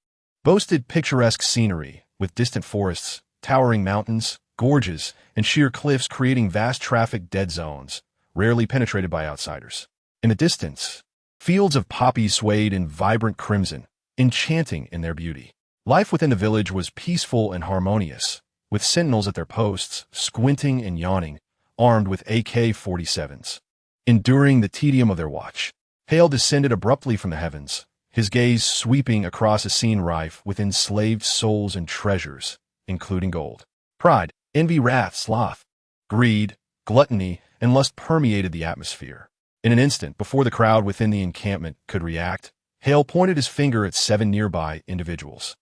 boasted picturesque scenery with distant forests, towering mountains, gorges, and sheer cliffs creating vast traffic dead zones, rarely penetrated by outsiders. In the distance, fields of poppies swayed in vibrant crimson, enchanting in their beauty. Life within the village was peaceful and harmonious, with sentinels at their posts, squinting and yawning, armed with AK-47s. Enduring the tedium of their watch, Hale descended abruptly from the heavens, his gaze sweeping across a scene rife with enslaved souls and treasures, including gold. Pride, envy, wrath, sloth, greed, gluttony, and lust permeated the atmosphere. In an instant, before the crowd within the encampment could react, Hale pointed his finger at 7 nearby individuals.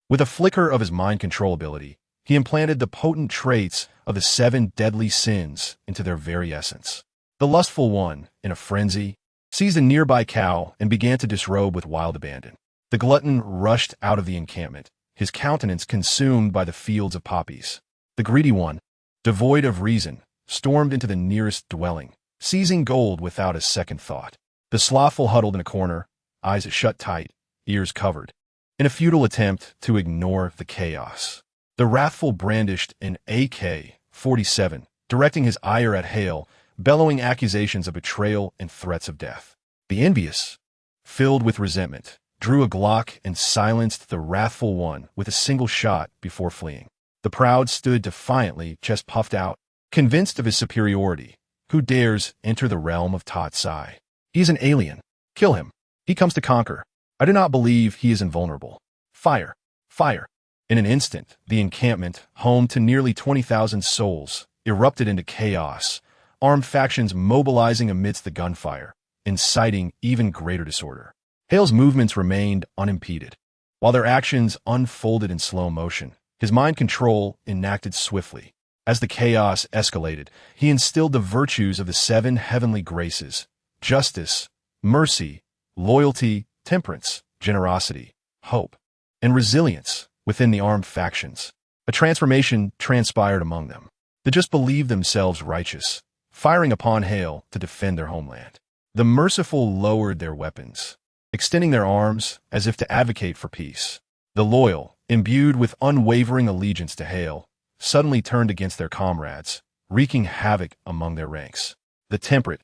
With a flicker of his mind control ability, he implanted the potent traits of the 7 deadly sins into their very essence. The lustful one, in a frenzy, seized a nearby cow and began to disrobe with wild abandon. The glutton rushed out of the encampment, his countenance consumed by the fields of poppies. The greedy one, devoid of reason, stormed into the nearest dwelling, seizing gold without a second thought. The slothful huddled in a corner, eyes shut tight, ears covered, in a futile attempt to ignore the chaos. The wrathful brandished an AK-47, directing his ire at Hale, bellowing accusations of betrayal and threats of death. The envious, filled with resentment, drew a Glock and silenced the wrathful one with a single shot before fleeing. The proud stood defiantly, chest puffed out, convinced of his superiority. Who dares enter the realm of Tatsai? He is an alien. Kill him. He comes to conquer. I do not believe he is invulnerable. Fire. Fire. In an instant, the encampment, home to nearly 20,000 souls, erupted into chaos, armed factions mobilizing amidst the gunfire, inciting even greater disorder. Hale's movements remained unimpeded, while their actions unfolded in slow motion. His mind control enacted swiftly. As the chaos escalated, he instilled the virtues of the 7 heavenly graces: justice, mercy, loyalty, temperance, generosity, hope, and resilience within the armed factions. A transformation transpired among them. They just believed themselves righteous, firing upon Hale to defend their homeland. The merciful lowered their weapons, extending their arms as if to advocate for peace. The loyal, imbued with unwavering allegiance to Hale, suddenly turned against their comrades, wreaking havoc among their ranks. The temperate,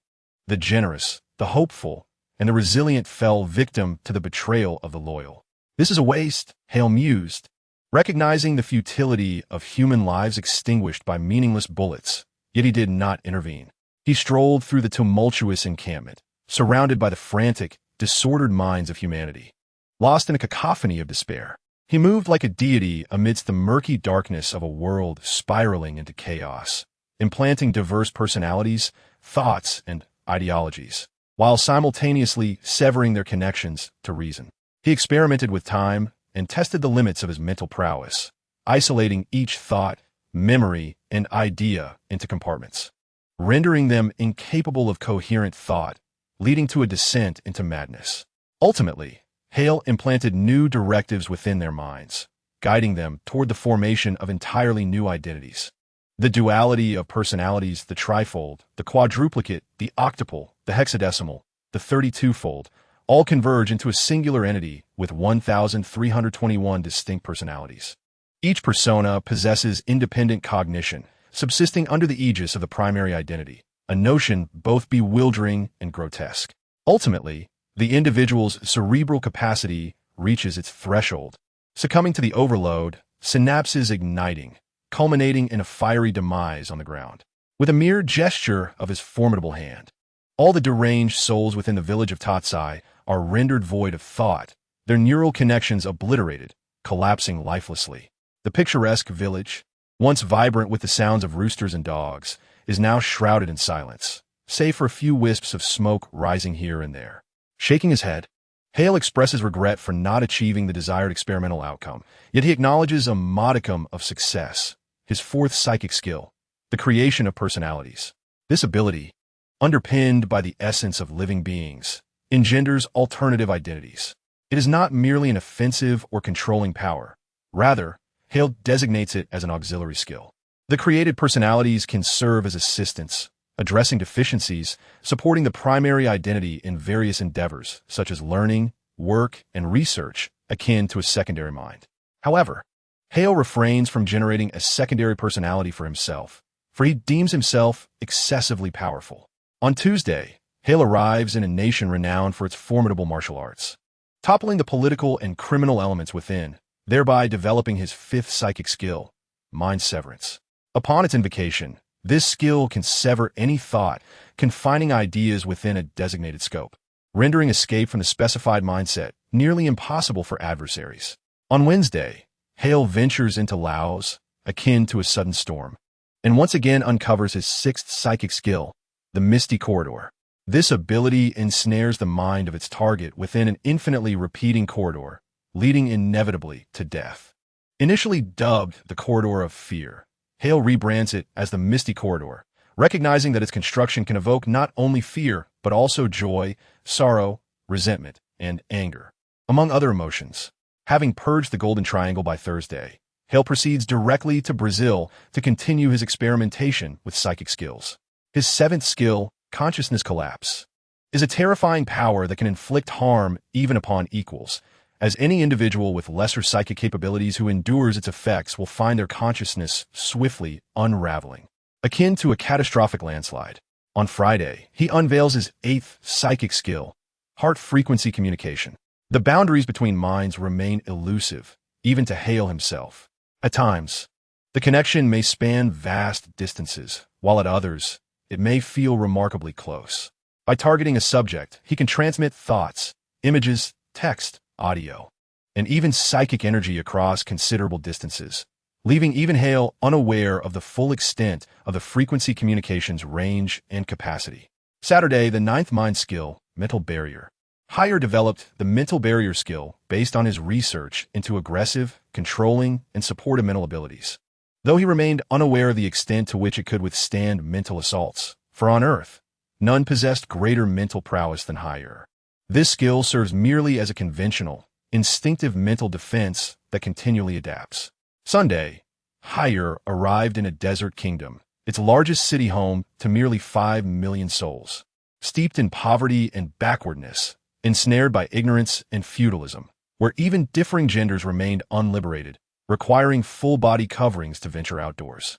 the generous, the hopeful, and the resilient fell victim to the betrayal of the loyal. This is a waste, Hale mused, Recognizing the futility of human lives extinguished by meaningless bullets, yet he did not intervene. He strolled through the tumultuous encampment, surrounded by the frantic, disordered minds of humanity. Lost in a cacophony of despair, he moved like a deity amidst the murky darkness of a world spiraling into chaos, implanting diverse personalities, thoughts, and ideologies, while simultaneously severing their connections to reason. He experimented with time and tested the limits of his mental prowess, isolating each thought, memory, and idea into compartments, rendering them incapable of coherent thought, leading to a descent into madness. Ultimately, Hale implanted new directives within their minds, guiding them toward the formation of entirely new identities. The duality of personalities, the trifold, the quadruplicate, the octuple, the hexadecimal, the 32-fold, all converge into a singular entity with 1,321 distinct personalities. Each persona possesses independent cognition, subsisting under the aegis of the primary identity, a notion both bewildering and grotesque. Ultimately, the individual's cerebral capacity reaches its threshold, succumbing to the overload, synapses igniting, culminating in a fiery demise on the ground. With a mere gesture of his formidable hand, all the deranged souls within the village of Tatsai are rendered void of thought, their neural connections obliterated, collapsing lifelessly. The picturesque village, once vibrant with the sounds of roosters and dogs, is now shrouded in silence, save for a few wisps of smoke rising here and there. Shaking his head, Hale expresses regret for not achieving the desired experimental outcome, yet he acknowledges a modicum of success, his fourth psychic skill, the creation of personalities. This ability, underpinned by the essence of living beings, engenders alternative identities. It is not merely an offensive or controlling power. Rather, Hale designates it as an auxiliary skill. The created personalities can serve as assistants, addressing deficiencies, supporting the primary identity in various endeavors, such as learning, work, and research, akin to a secondary mind. However, Hale refrains from generating a secondary personality for himself, for he deems himself excessively powerful. On Tuesday, Hale arrives in a nation renowned for its formidable martial arts, toppling the political and criminal elements within, thereby developing his fifth psychic skill, mind severance. Upon its invocation, this skill can sever any thought, confining ideas within a designated scope, rendering escape from the specified mindset nearly impossible for adversaries. On Wednesday, Hale ventures into Laos, akin to a sudden storm, and once again uncovers his sixth psychic skill, the Misty Corridor. This ability ensnares the mind of its target within an infinitely repeating corridor, leading inevitably to death. Initially dubbed the Corridor of Fear, Hale rebrands it as the Misty Corridor, recognizing that its construction can evoke not only fear, but also joy, sorrow, resentment, and anger, among other emotions. Having purged the Golden Triangle by Thursday, Hale proceeds directly to Brazil to continue his experimentation with psychic skills. His seventh skill, Consciousness Collapse, is a terrifying power that can inflict harm even upon equals, as any individual with lesser psychic capabilities who endures its effects will find their consciousness swiftly unraveling, akin to a catastrophic landslide. On Friday, he unveils his eighth psychic skill, heart frequency communication. The boundaries between minds remain elusive, even to Hale himself. At times, the connection may span vast distances, while at others, it may feel remarkably close. By targeting a subject, he can transmit thoughts, images, text, audio, and even psychic energy across considerable distances, leaving even Hale unaware of the full extent of the frequency communication's range and capacity. Saturday, the ninth mind skill, Mental Barrier. Hire developed the mental barrier skill based on his research into aggressive, controlling, and supportive mental abilities, though he remained unaware of the extent to which it could withstand mental assaults, for on Earth, none possessed greater mental prowess than Hire. This skill serves merely as a conventional, instinctive mental defense that continually adapts. Sunday, Hire arrived in a desert kingdom, its largest city home to merely 5 million souls. Steeped in poverty and backwardness, ensnared by ignorance and feudalism, where even differing genders remained unliberated, requiring full-body coverings to venture outdoors.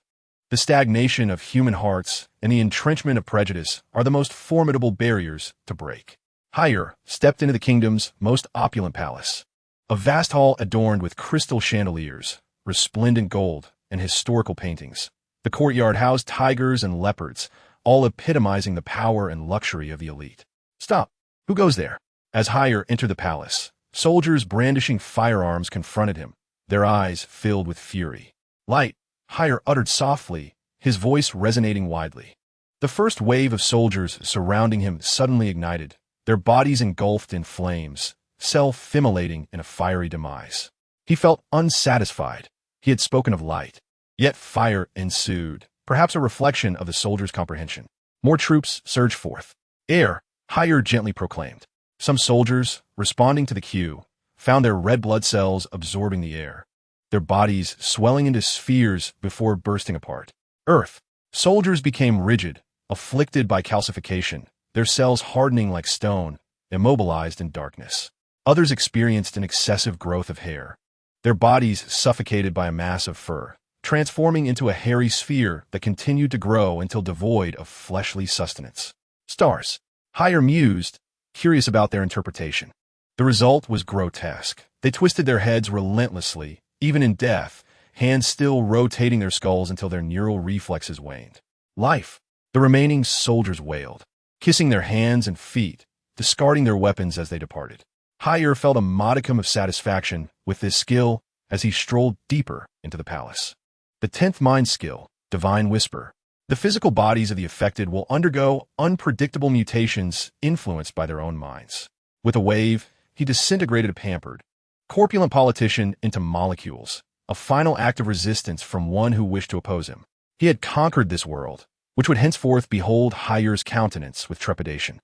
The stagnation of human hearts and the entrenchment of prejudice are the most formidable barriers to break. Hire stepped into the kingdom's most opulent palace, A vast hall adorned with crystal chandeliers, resplendent gold, and historical paintings. The courtyard housed tigers and leopards, all epitomizing the power and luxury of the elite. Stop! Who goes there? As Hire entered the palace, soldiers brandishing firearms confronted him, their eyes filled with fury. Light, Hire uttered softly, his voice resonating widely. The first wave of soldiers surrounding him suddenly ignited, their bodies engulfed in flames, self-immolating in a fiery demise. He felt unsatisfied. He had spoken of light. Yet fire ensued, perhaps a reflection of the soldiers' comprehension. More troops surged forth. Air, Hire gently proclaimed. Some soldiers, responding to the cue, found their red blood cells absorbing the air, their bodies swelling into spheres before bursting apart. Earth, soldiers became rigid, afflicted by calcification, their cells hardening like stone, immobilized in darkness. Others experienced an excessive growth of hair, their bodies suffocated by a mass of fur, transforming into a hairy sphere that continued to grow until devoid of fleshly sustenance. Stars, Hire mused, curious about their interpretation. The result was grotesque. They twisted their heads relentlessly, even in death, hands still rotating their skulls until their neural reflexes waned. Life, the remaining soldiers wailed, kissing their hands and feet, discarding their weapons as they departed. Hire felt a modicum of satisfaction with this skill as he strolled deeper into the palace. The 10th mind skill, Divine Whisper. The physical bodies of the affected will undergo unpredictable mutations influenced by their own minds. With a wave, he disintegrated a pampered, corpulent politician into molecules, a final act of resistance from one who wished to oppose him. He had conquered this world, which would henceforth behold Hire's countenance with trepidation.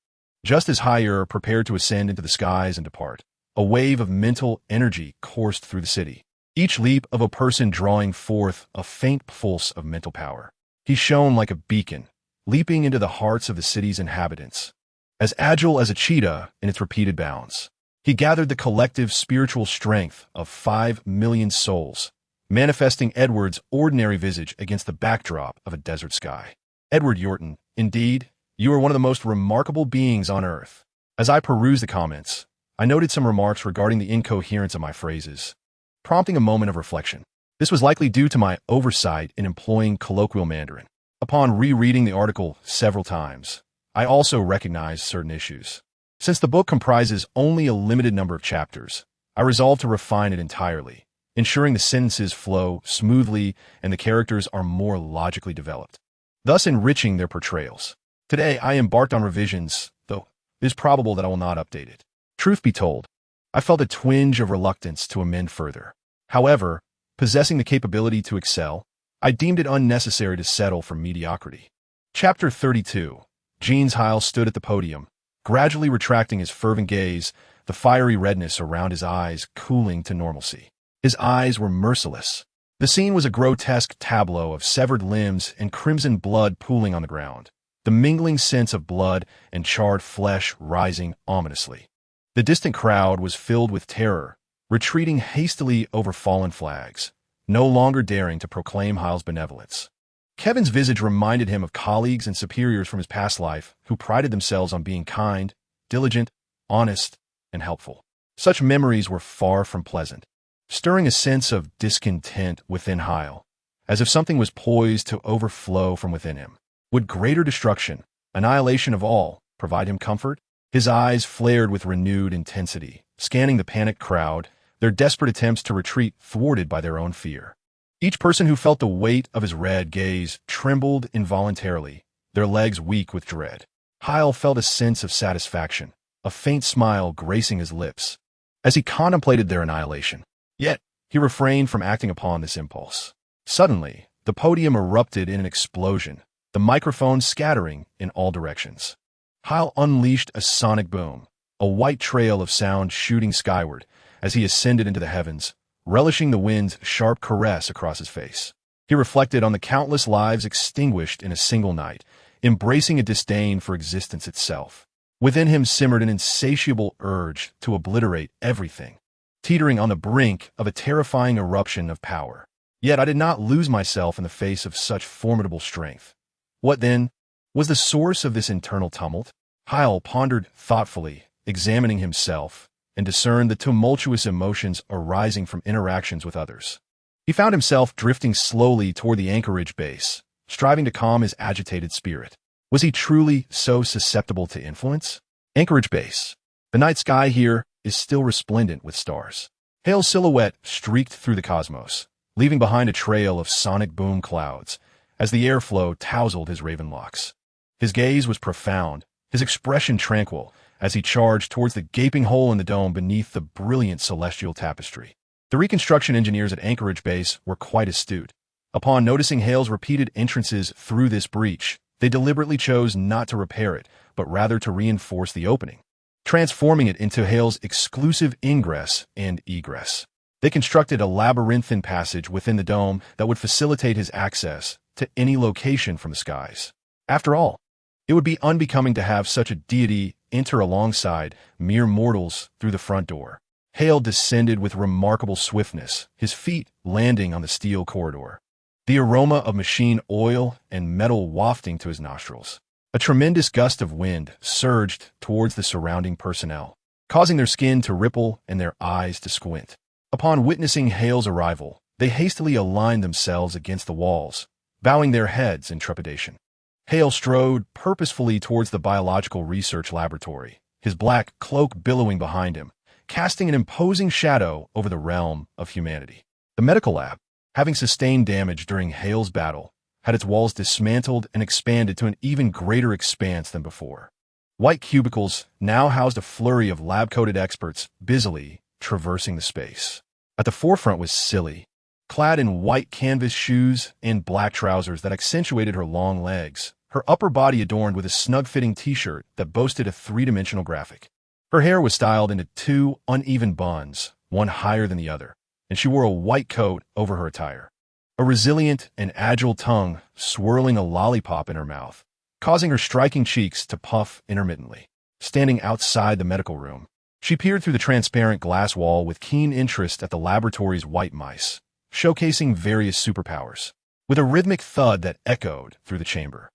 Just as Hire prepared to ascend into the skies and depart, a wave of mental energy coursed through the city, each leap of a person drawing forth a faint pulse of mental power. He shone like a beacon, leaping into the hearts of the city's inhabitants. As agile as a cheetah in its repeated bounds, he gathered the collective spiritual strength of 5 million souls, manifesting Edward's ordinary visage against the backdrop of a desert sky. Edward Yorton, indeed, you are one of the most remarkable beings on earth. As I perused the comments, I noted some remarks regarding the incoherence of my phrases, prompting a moment of reflection. This was likely due to my oversight in employing colloquial Mandarin. Upon rereading the article several times, I also recognized certain issues. Since the book comprises only a limited number of chapters, I resolved to refine it entirely, ensuring the sentences flow smoothly and the characters are more logically developed, thus enriching their portrayals. Today, I embarked on revisions, though it is probable that I will not update it. Truth be told, I felt a twinge of reluctance to amend further. However, possessing the capability to excel, I deemed it unnecessary to settle for mediocrity. Chapter 32. Jeans Hyle stood at the podium, gradually retracting his fervent gaze, the fiery redness around his eyes cooling to normalcy. His eyes were merciless. The scene was a grotesque tableau of severed limbs and crimson blood pooling on the ground, the mingling scents of blood and charred flesh rising ominously. The distant crowd was filled with terror, retreating hastily over fallen flags, no longer daring to proclaim Hyle's benevolence. Kevin's visage reminded him of colleagues and superiors from his past life who prided themselves on being kind, diligent, honest, and helpful. Such memories were far from pleasant, stirring a sense of discontent within Hyle, as if something was poised to overflow from within him. Would greater destruction, annihilation of all, provide him comfort? His eyes flared with renewed intensity, scanning the panicked crowd, their desperate attempts to retreat thwarted by their own fear. Each person who felt the weight of his red gaze trembled involuntarily, their legs weak with dread. Hyle felt a sense of satisfaction, a faint smile gracing his lips, as he contemplated their annihilation. Yet, he refrained from acting upon this impulse. Suddenly, the podium erupted in an explosion, the microphone scattering in all directions. Hyle unleashed a sonic boom, a white trail of sound shooting skyward as he ascended into the heavens, relishing the wind's sharp caress across his face. He reflected on the countless lives extinguished in a single night, embracing a disdain for existence itself. Within him simmered an insatiable urge to obliterate everything, teetering on the brink of a terrifying eruption of power. Yet I did not lose myself in the face of such formidable strength. What, then, was the source of this internal tumult? Hyle pondered thoughtfully, examining himself, and discern the tumultuous emotions arising from interactions with others. He found himself drifting slowly toward the Anchorage base, striving to calm his agitated spirit. Was he truly so susceptible to influence? Anchorage base. The night sky here is still resplendent with stars. Hale's silhouette streaked through the cosmos, leaving behind a trail of sonic boom clouds as the airflow tousled his raven locks. His gaze was profound, his expression tranquil, as he charged towards the gaping hole in the dome beneath the brilliant celestial tapestry. The reconstruction engineers at Anchorage Base were quite astute. Upon noticing Hale's repeated entrances through this breach, they deliberately chose not to repair it, but rather to reinforce the opening, transforming it into Hale's exclusive ingress and egress. They constructed a labyrinthine passage within the dome that would facilitate his access to any location from the skies. After all, it would be unbecoming to have such a deity enter alongside mere mortals through the front door. Hale descended with remarkable swiftness, his feet landing on the steel corridor, the aroma of machine oil and metal wafting to his nostrils. A tremendous gust of wind surged towards the surrounding personnel, causing their skin to ripple and their eyes to squint. Upon witnessing Hale's arrival, they hastily aligned themselves against the walls, bowing their heads in trepidation. Hale strode purposefully towards the biological research laboratory, his black cloak billowing behind him, casting an imposing shadow over the realm of humanity. The medical lab, having sustained damage during Hale's battle, had its walls dismantled and expanded to an even greater expanse than before. White cubicles now housed a flurry of lab-coated experts busily traversing the space. At the forefront was Silly, clad in white canvas shoes and black trousers that accentuated her long legs, her upper body adorned with a snug-fitting t-shirt that boasted a three-dimensional graphic. Her hair was styled into two uneven buns, one higher than the other, and she wore a white coat over her attire. A resilient and agile tongue swirling a lollipop in her mouth, causing her striking cheeks to puff intermittently. Standing outside the medical room, she peered through the transparent glass wall with keen interest at the laboratory's white mice, showcasing various superpowers, with a rhythmic thud that echoed through the chamber.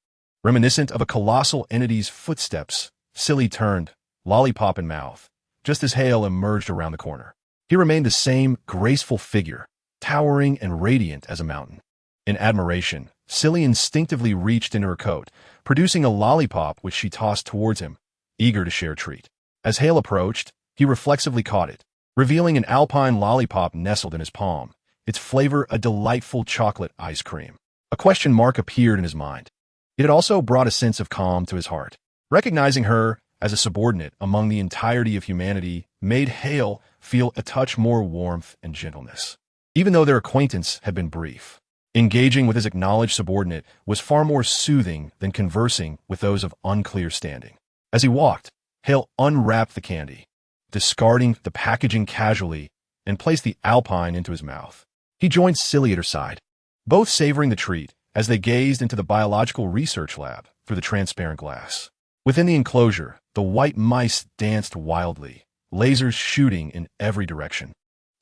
Reminiscent of a colossal entity's footsteps, Silly turned, lollipop in mouth, just as Hale emerged around the corner. He remained the same graceful figure, towering and radiant as a mountain. In admiration, Silly instinctively reached into her coat, producing a lollipop which she tossed towards him, eager to share a treat. As Hale approached, he reflexively caught it, revealing an alpine lollipop nestled in his palm, its flavor a delightful chocolate ice cream. A question mark appeared in his mind. It had also brought a sense of calm to his heart. Recognizing her as a subordinate among the entirety of humanity made Hale feel a touch more warmth and gentleness. Even though their acquaintance had been brief, engaging with his acknowledged subordinate was far more soothing than conversing with those of unclear standing. As he walked, Hale unwrapped the candy, discarding the packaging casually, and placed the alpine into his mouth. He joined Silly at her side, both savoring the treat as they gazed into the biological research lab through the transparent glass. Within the enclosure, the white mice danced wildly, lasers shooting in every direction,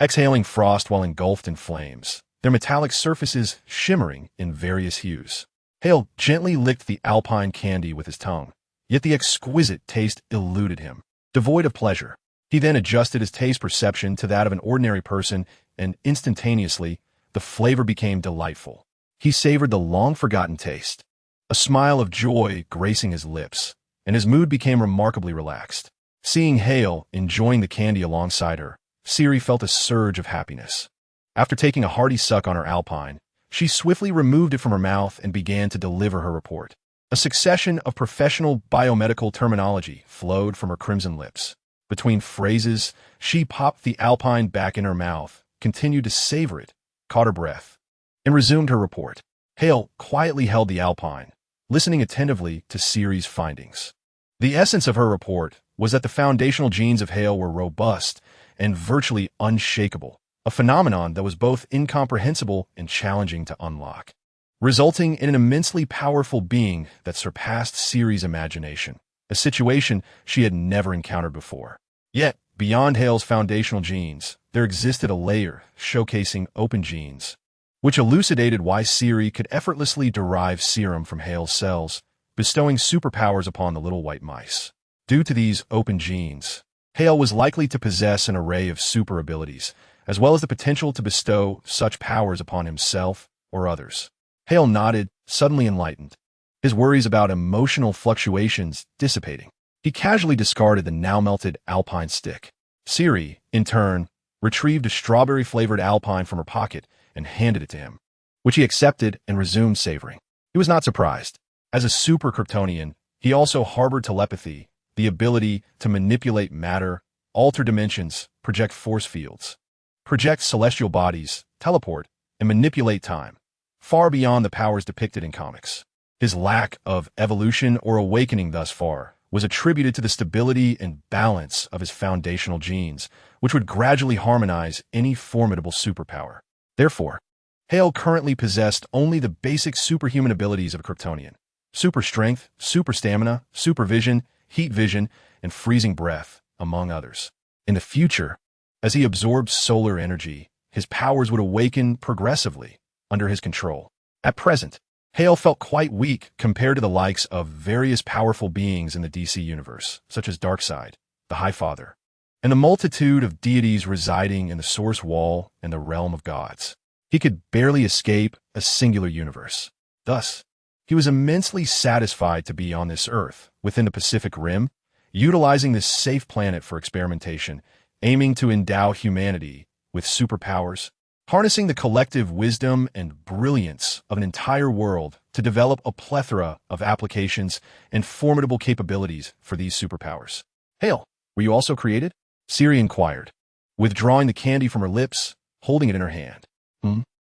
exhaling frost while engulfed in flames, their metallic surfaces shimmering in various hues. Hale gently licked the alpine candy with his tongue, yet the exquisite taste eluded him. Devoid of pleasure, he then adjusted his taste perception to that of an ordinary person, and instantaneously, the flavor became delightful. He savored the long-forgotten taste, a smile of joy gracing his lips, and his mood became remarkably relaxed. Seeing Hale enjoying the candy alongside her, Siri felt a surge of happiness. After taking a hearty suck on her alpine, she swiftly removed it from her mouth and began to deliver her report. A succession of professional biomedical terminology flowed from her crimson lips. Between phrases, she popped the alpine back in her mouth, continued to savor it, caught her breath, and resumed her report. Hale quietly held the alpine, listening attentively to Siri's findings. The essence of her report was that the foundational genes of Hale were robust and virtually unshakable, a phenomenon that was both incomprehensible and challenging to unlock, resulting in an immensely powerful being that surpassed Siri's imagination, a situation she had never encountered before. Yet, beyond Hale's foundational genes, there existed a layer showcasing open genes, which elucidated why Siri could effortlessly derive serum from Hale's cells, bestowing superpowers upon the little white mice. Due to these open genes, Hale was likely to possess an array of super abilities, as well as the potential to bestow such powers upon himself or others. Hale nodded, suddenly enlightened, his worries about emotional fluctuations dissipating. He casually discarded the now-melted Alpine stick. Siri, in turn, retrieved a strawberry-flavored Alpine from her pocket and handed it to him, which he accepted and resumed savoring. He was not surprised. As a super Kryptonian, he also harbored telepathy, the ability to manipulate matter, alter dimensions, project force fields, project celestial bodies, teleport, and manipulate time, far beyond the powers depicted in comics. His lack of evolution or awakening thus far was attributed to the stability and balance of his foundational genes, which would gradually harmonize any formidable superpower. Therefore, Hale currently possessed only the basic superhuman abilities of a Kryptonian: super strength, super stamina, super vision, heat vision, and freezing breath, among others. In the future, as he absorbed solar energy, his powers would awaken progressively under his control. At present, Hale felt quite weak compared to the likes of various powerful beings in the DC universe, such as Darkseid, the High Father, and the multitude of deities residing in the Source Wall and the realm of gods. He could barely escape a singular universe. Thus, he was immensely satisfied to be on this Earth, within the Pacific Rim, utilizing this safe planet for experimentation, aiming to endow humanity with superpowers, harnessing the collective wisdom and brilliance of an entire world to develop a plethora of applications and formidable capabilities for these superpowers. Hale, were you also created? Siri inquired, withdrawing the candy from her lips, holding it in her hand.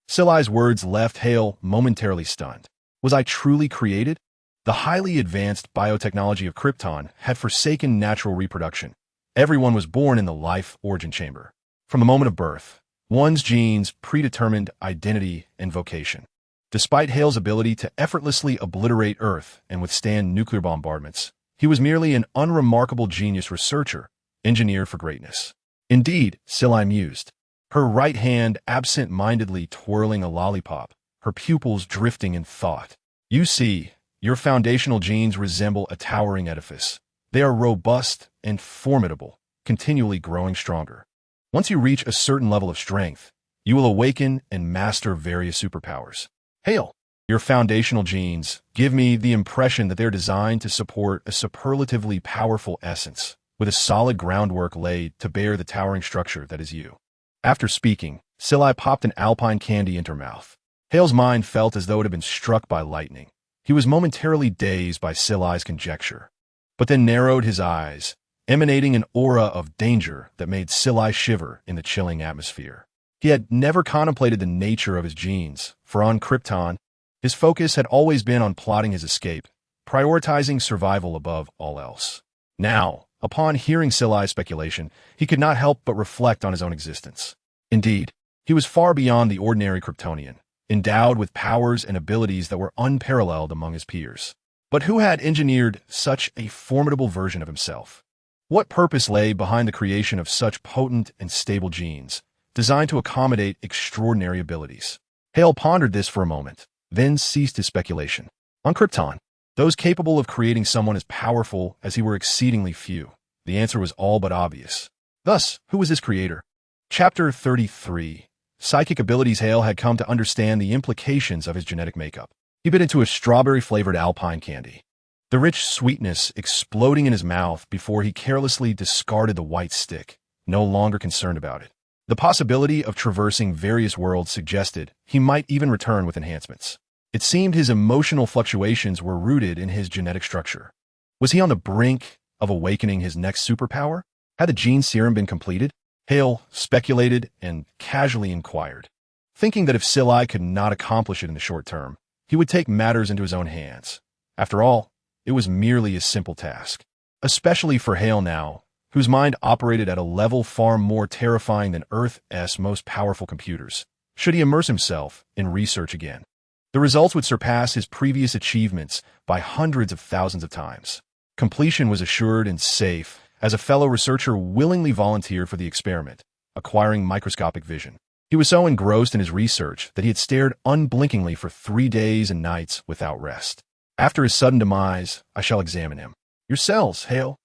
Silai's words left Hale momentarily stunned. Was I truly created? The highly advanced biotechnology of Krypton had forsaken natural reproduction. Everyone was born in the life origin chamber. From the moment of birth, one's genes predetermined identity and vocation. Despite Hale's ability to effortlessly obliterate Earth and withstand nuclear bombardments, he was merely an unremarkable genius researcher, engineered for greatness. Indeed, Silai mused, her right hand absent-mindedly twirling a lollipop, her pupils drifting in thought. You see, your foundational genes resemble a towering edifice. They are robust and formidable, continually growing stronger. Once you reach a certain level of strength, you will awaken and master various superpowers. Hale, your foundational genes give me the impression that they're designed to support a superlatively powerful essence, with a solid groundwork laid to bear the towering structure that is you. After speaking, Silai popped an Alpine candy into her mouth. Hale's mind felt as though it had been struck by lightning. He was momentarily dazed by Silai's conjecture, but then narrowed his eyes, emanating an aura of danger that made Silai shiver in the chilling atmosphere. He had never contemplated the nature of his genes, for on Krypton, his focus had always been on plotting his escape, prioritizing survival above all else. Now, upon hearing Silai's speculation, he could not help but reflect on his own existence. Indeed, he was far beyond the ordinary Kryptonian, endowed with powers and abilities that were unparalleled among his peers. But who had engineered such a formidable version of himself? What purpose lay behind the creation of such potent and stable genes, designed to accommodate extraordinary abilities? Hale pondered this for a moment, then ceased his speculation. On Krypton, those capable of creating someone as powerful as he were exceedingly few. The answer was all but obvious. Thus, who was his creator? Chapter 33. Psychic abilities. Hale had come to understand the implications of his genetic makeup. He bit into a strawberry-flavored Alpine candy, the rich sweetness exploding in his mouth before he carelessly discarded the white stick, no longer concerned about it. The possibility of traversing various worlds suggested he might even return with enhancements. It seemed his emotional fluctuations were rooted in his genetic structure. Was he on the brink of awakening his next superpower? Had the gene serum been completed? Hale speculated and casually inquired, thinking that if Silai could not accomplish it in the short term, he would take matters into his own hands. After all, it was merely a simple task, especially for Hale now, whose mind operated at a level far more terrifying than Earth's most powerful computers. Should he immerse himself in research again, the results would surpass his previous achievements by hundreds of thousands of times. Completion was assured and safe, as a fellow researcher willingly volunteered for the experiment, acquiring microscopic vision. He was so engrossed in his research that he had stared unblinkingly for 3 days and nights without rest. After his sudden demise, I shall examine him. Your cells, Hale,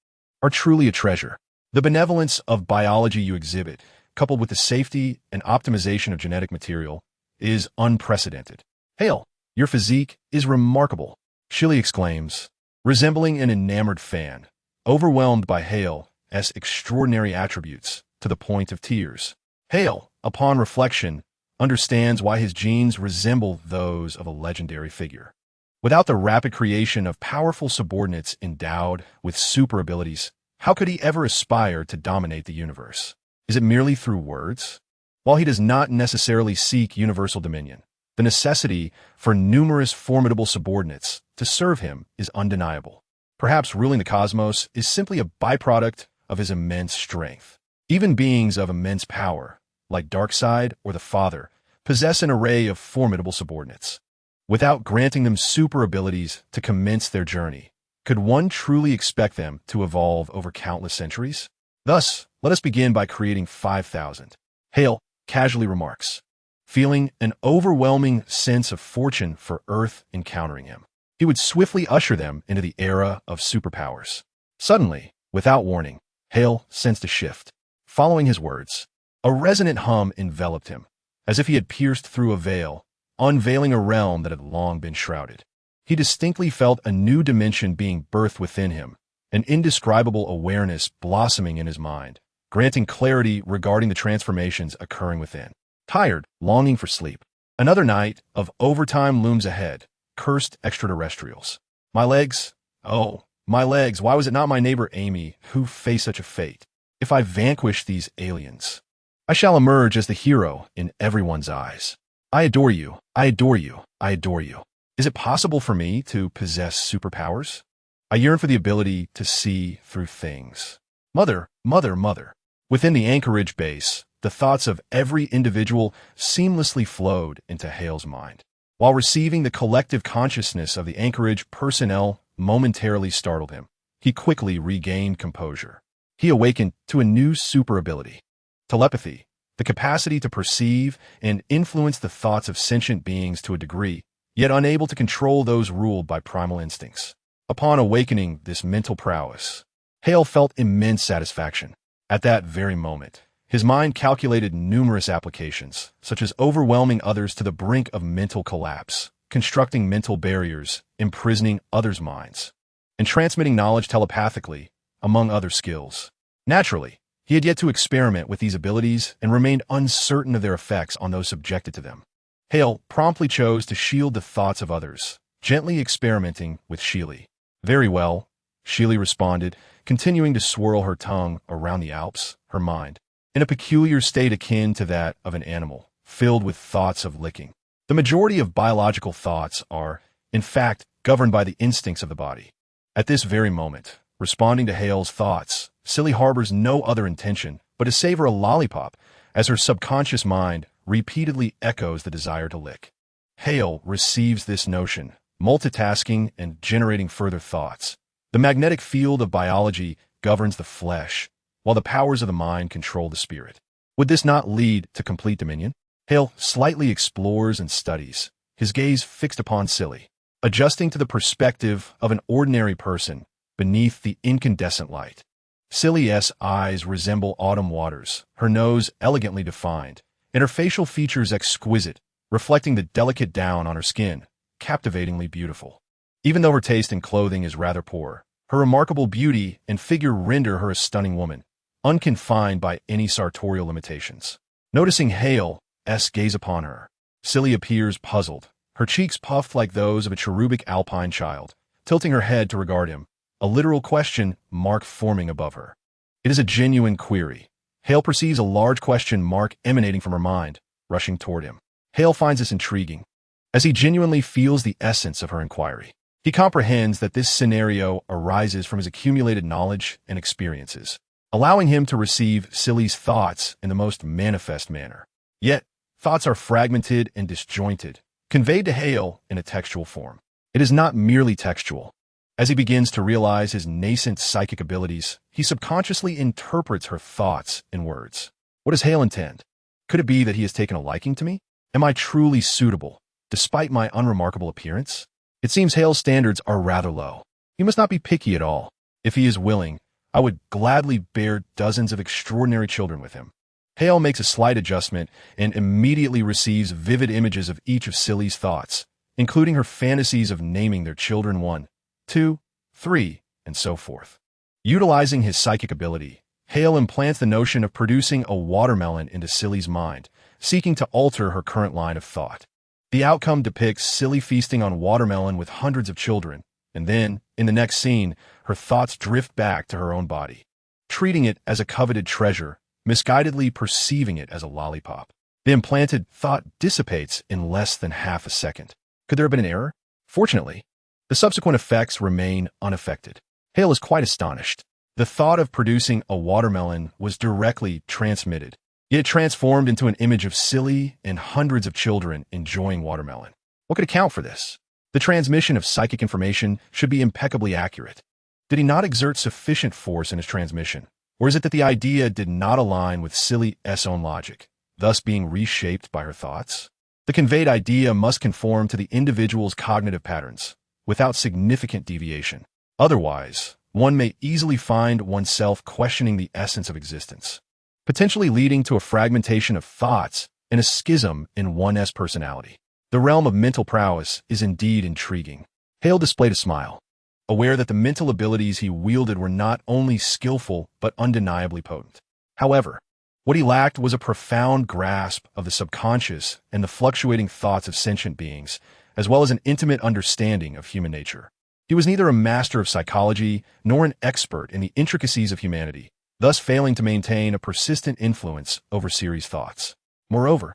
are truly a treasure. The benevolence of biology you exhibit, coupled with the safety and optimization of genetic material, is unprecedented. Hale, your physique is remarkable, Shilly exclaims, resembling an enamored fan, overwhelmed by Hale's extraordinary attributes to the point of tears. Hale, upon reflection, understands why his genes resemble those of a legendary figure. Without the rapid creation of powerful subordinates endowed with super abilities, how could he ever aspire to dominate the universe? Is it merely through words? While he does not necessarily seek universal dominion, the necessity for numerous formidable subordinates to serve him is undeniable. Perhaps ruling the cosmos is simply a byproduct of his immense strength. Even beings of immense power, like Darkseid or the Father, possess an array of formidable subordinates. Without granting them super abilities to commence their journey, could one truly expect them to evolve over countless centuries? Thus, let us begin by creating 5,000. Hale casually remarks, feeling an overwhelming sense of fortune for Earth encountering him. He would swiftly usher them into the era of superpowers. Suddenly, without warning, Hale sensed a shift. Following his words, a resonant hum enveloped him, as if he had pierced through a veil, unveiling a realm that had long been shrouded. He distinctly felt a new dimension being birthed within him, an indescribable awareness blossoming in his mind, granting clarity regarding the transformations occurring within. Tired, longing for sleep. Another night of overtime looms ahead, cursed extraterrestrials. My legs? Oh, my legs, why was it not my neighbor Amy who faced such a fate? If I vanquish these aliens, I shall emerge as the hero in everyone's eyes. I adore you, I adore you, I adore you. Is it possible for me to possess superpowers? I yearn for the ability to see through things. Mother, mother, mother. Within the Anchorage base, the thoughts of every individual seamlessly flowed into Hale's mind. While receiving the collective consciousness of the Anchorage personnel momentarily startled him, he quickly regained composure. He awakened to a new super ability. Telepathy, the capacity to perceive and influence the thoughts of sentient beings to a degree, yet unable to control those ruled by primal instincts. Upon awakening this mental prowess, Hale felt immense satisfaction. At that very moment, his mind calculated numerous applications, such as overwhelming others to the brink of mental collapse, constructing mental barriers, imprisoning others' minds, and transmitting knowledge telepathically, among other skills. Naturally, he had yet to experiment with these abilities and remained uncertain of their effects on those subjected to them. Hale promptly chose to shield the thoughts of others, gently experimenting with Sheely. Very well, Sheely responded, continuing to swirl her tongue around the Alps, her mind, in a peculiar state akin to that of an animal, filled with thoughts of licking. The majority of biological thoughts are, in fact, governed by the instincts of the body. At this very moment, responding to Hale's thoughts, Silly harbors no other intention but to savor a lollipop as her subconscious mind repeatedly echoes the desire to lick. Hale receives this notion, multitasking and generating further thoughts. The magnetic field of biology governs the flesh, while the powers of the mind control the spirit. Would this not lead to complete dominion? Hale slightly explores and studies, his gaze fixed upon Silly, adjusting to the perspective of an ordinary person beneath the incandescent light. Silly's eyes resemble autumn waters, her nose elegantly defined, and her facial features exquisite, reflecting the delicate down on her skin, captivatingly beautiful. Even though her taste in clothing is rather poor, her remarkable beauty and figure render her a stunning woman, unconfined by any sartorial limitations. Noticing Hale's gaze upon her, Silly appears puzzled, her cheeks puffed like those of a cherubic alpine child, tilting her head to regard him, a literal question mark forming above her. It is a genuine query. Hale perceives a large question mark emanating from her mind, rushing toward him. Hale finds this intriguing, as he genuinely feels the essence of her inquiry. He comprehends that this scenario arises from his accumulated knowledge and experiences, allowing him to receive Silly's thoughts in the most manifest manner. Yet, thoughts are fragmented and disjointed, conveyed to Hale in a textual form. It is not merely textual. As he begins to realize his nascent psychic abilities, he subconsciously interprets her thoughts in words. What does Hale intend? Could it be that he has taken a liking to me? Am I truly suitable, despite my unremarkable appearance? It seems Hale's standards are rather low. He must not be picky at all. If he is willing, I would gladly bear dozens of extraordinary children with him. Hale makes a slight adjustment and immediately receives vivid images of each of Silly's thoughts, including her fantasies of naming their children 1, 2, 3, and so forth. Utilizing his psychic ability, Hale implants the notion of producing a watermelon into Silly's mind, seeking to alter her current line of thought. The outcome depicts Silly feasting on watermelon with hundreds of children, and then, in the next scene, her thoughts drift back to her own body, treating it as a coveted treasure, misguidedly perceiving it as a lollipop. The implanted thought dissipates in less than half a second. Could there have been an error? Fortunately, the subsequent effects remain unaffected. Hale is quite astonished. The thought of producing a watermelon was directly transmitted. It transformed into an image of Silly and hundreds of children enjoying watermelon. What could account for this? The transmission of psychic information should be impeccably accurate. Did he not exert sufficient force in his transmission? Or is it that the idea did not align with Silly's own logic, thus being reshaped by her thoughts? The conveyed idea must conform to the individual's cognitive patterns, without significant deviation. Otherwise, one may easily find oneself questioning the essence of existence, potentially leading to a fragmentation of thoughts and a schism in one's personality. The realm of mental prowess is indeed intriguing. Hale displayed a smile, aware that the mental abilities he wielded were not only skillful but undeniably potent. However, what he lacked was a profound grasp of the subconscious and the fluctuating thoughts of sentient beings, as well as an intimate understanding of human nature. He was neither a master of psychology nor an expert in the intricacies of humanity, thus failing to maintain a persistent influence over Siri's thoughts. Moreover,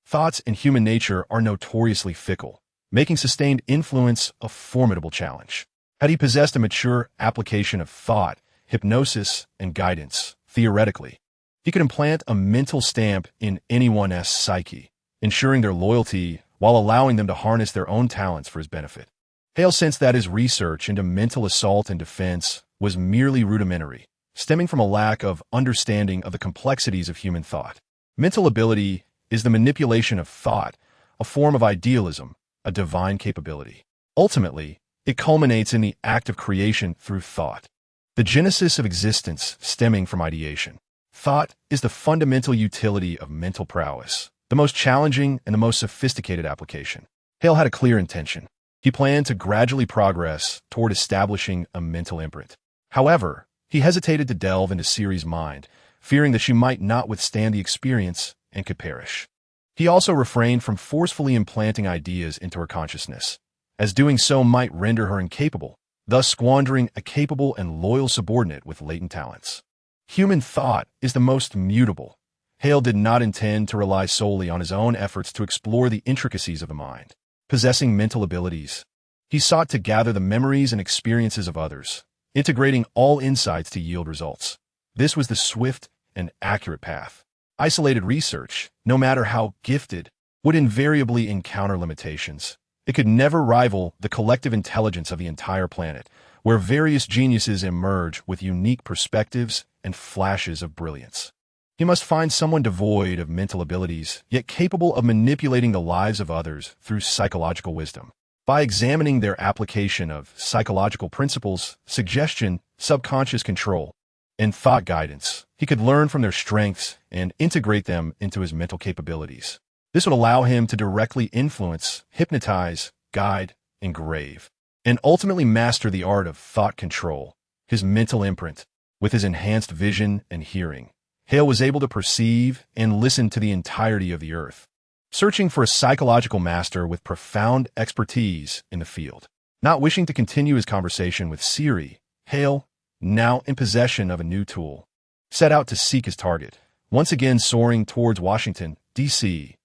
thoughts in human nature are notoriously fickle, making sustained influence a formidable challenge. Had he possessed a mature application of thought, hypnosis, and guidance, theoretically, he could implant a mental stamp in anyone's psyche, ensuring their loyalty while allowing them to harness their own talents for his benefit. Hale sensed that his research into mental assault and defense was merely rudimentary, stemming from a lack of understanding of the complexities of human thought. Mental ability is the manipulation of thought, a form of idealism, a divine capability. Ultimately, it culminates in the act of creation through thought, the genesis of existence stemming from ideation. Thought is the fundamental utility of mental prowess, the most challenging and the most sophisticated application. Hale had a clear intention. He planned to gradually progress toward establishing a mental imprint. However, he hesitated to delve into Siri's mind, fearing that she might not withstand the experience and could perish. He also refrained from forcefully implanting ideas into her consciousness, as doing so might render her incapable, thus squandering a capable and loyal subordinate with latent talents. Human thought is the most mutable. Hale did not intend to rely solely on his own efforts to explore the intricacies of the mind. Possessing mental abilities, he sought to gather the memories and experiences of others, integrating all insights to yield results. This was the swift and accurate path. Isolated research, no matter how gifted, would invariably encounter limitations. It could never rival the collective intelligence of the entire planet, where various geniuses emerge with unique perspectives and flashes of brilliance. He must find someone devoid of mental abilities, yet capable of manipulating the lives of others through psychological wisdom. By examining their application of psychological principles, suggestion, subconscious control, and thought guidance, he could learn from their strengths and integrate them into his mental capabilities. This would allow him to directly influence, hypnotize, guide, engrave, and ultimately master the art of thought control, his mental imprint. With his enhanced vision and hearing, Hale was able to perceive and listen to the entirety of the earth, searching for a psychological master with profound expertise in the field. Not wishing to continue his conversation with Siri, Hale, now in possession of a new tool, set out to seek his target, once again soaring towards Washington, D.C.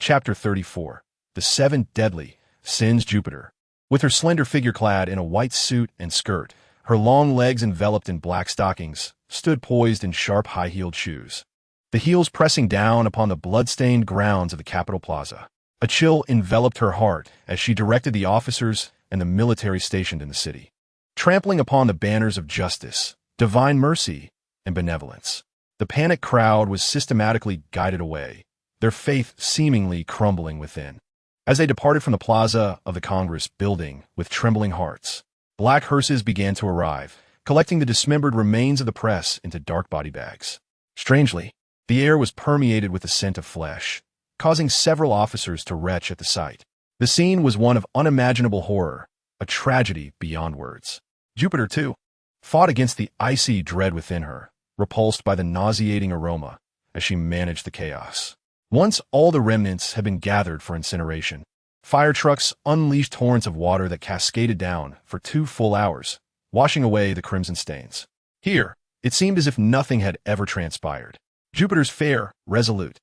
Chapter 34, The Seven Deadly Sins. Jupiter. With her slender figure clad in a white suit and skirt, her long legs enveloped in black stockings, stood poised in sharp high-heeled shoes, the heels pressing down upon the blood-stained grounds of the Capitol Plaza. A chill enveloped her heart as she directed the officers and the military stationed in the city, trampling upon the banners of justice, divine mercy, and benevolence. The panicked crowd was systematically guided away, their faith seemingly crumbling within. As they departed from the plaza of the Congress building with trembling hearts, black hearses began to arrive, collecting the dismembered remains of the press into dark body bags. Strangely, the air was permeated with the scent of flesh, causing several officers to retch at the sight. The scene was one of unimaginable horror, a tragedy beyond words. Jupiter, too, fought against the icy dread within her, repulsed by the nauseating aroma as she managed the chaos. Once all the remnants had been gathered for incineration, fire trucks unleashed torrents of water that cascaded down for 2 full hours, washing away the crimson stains. Here, it seemed as if nothing had ever transpired. Jupiter's fair, resolute,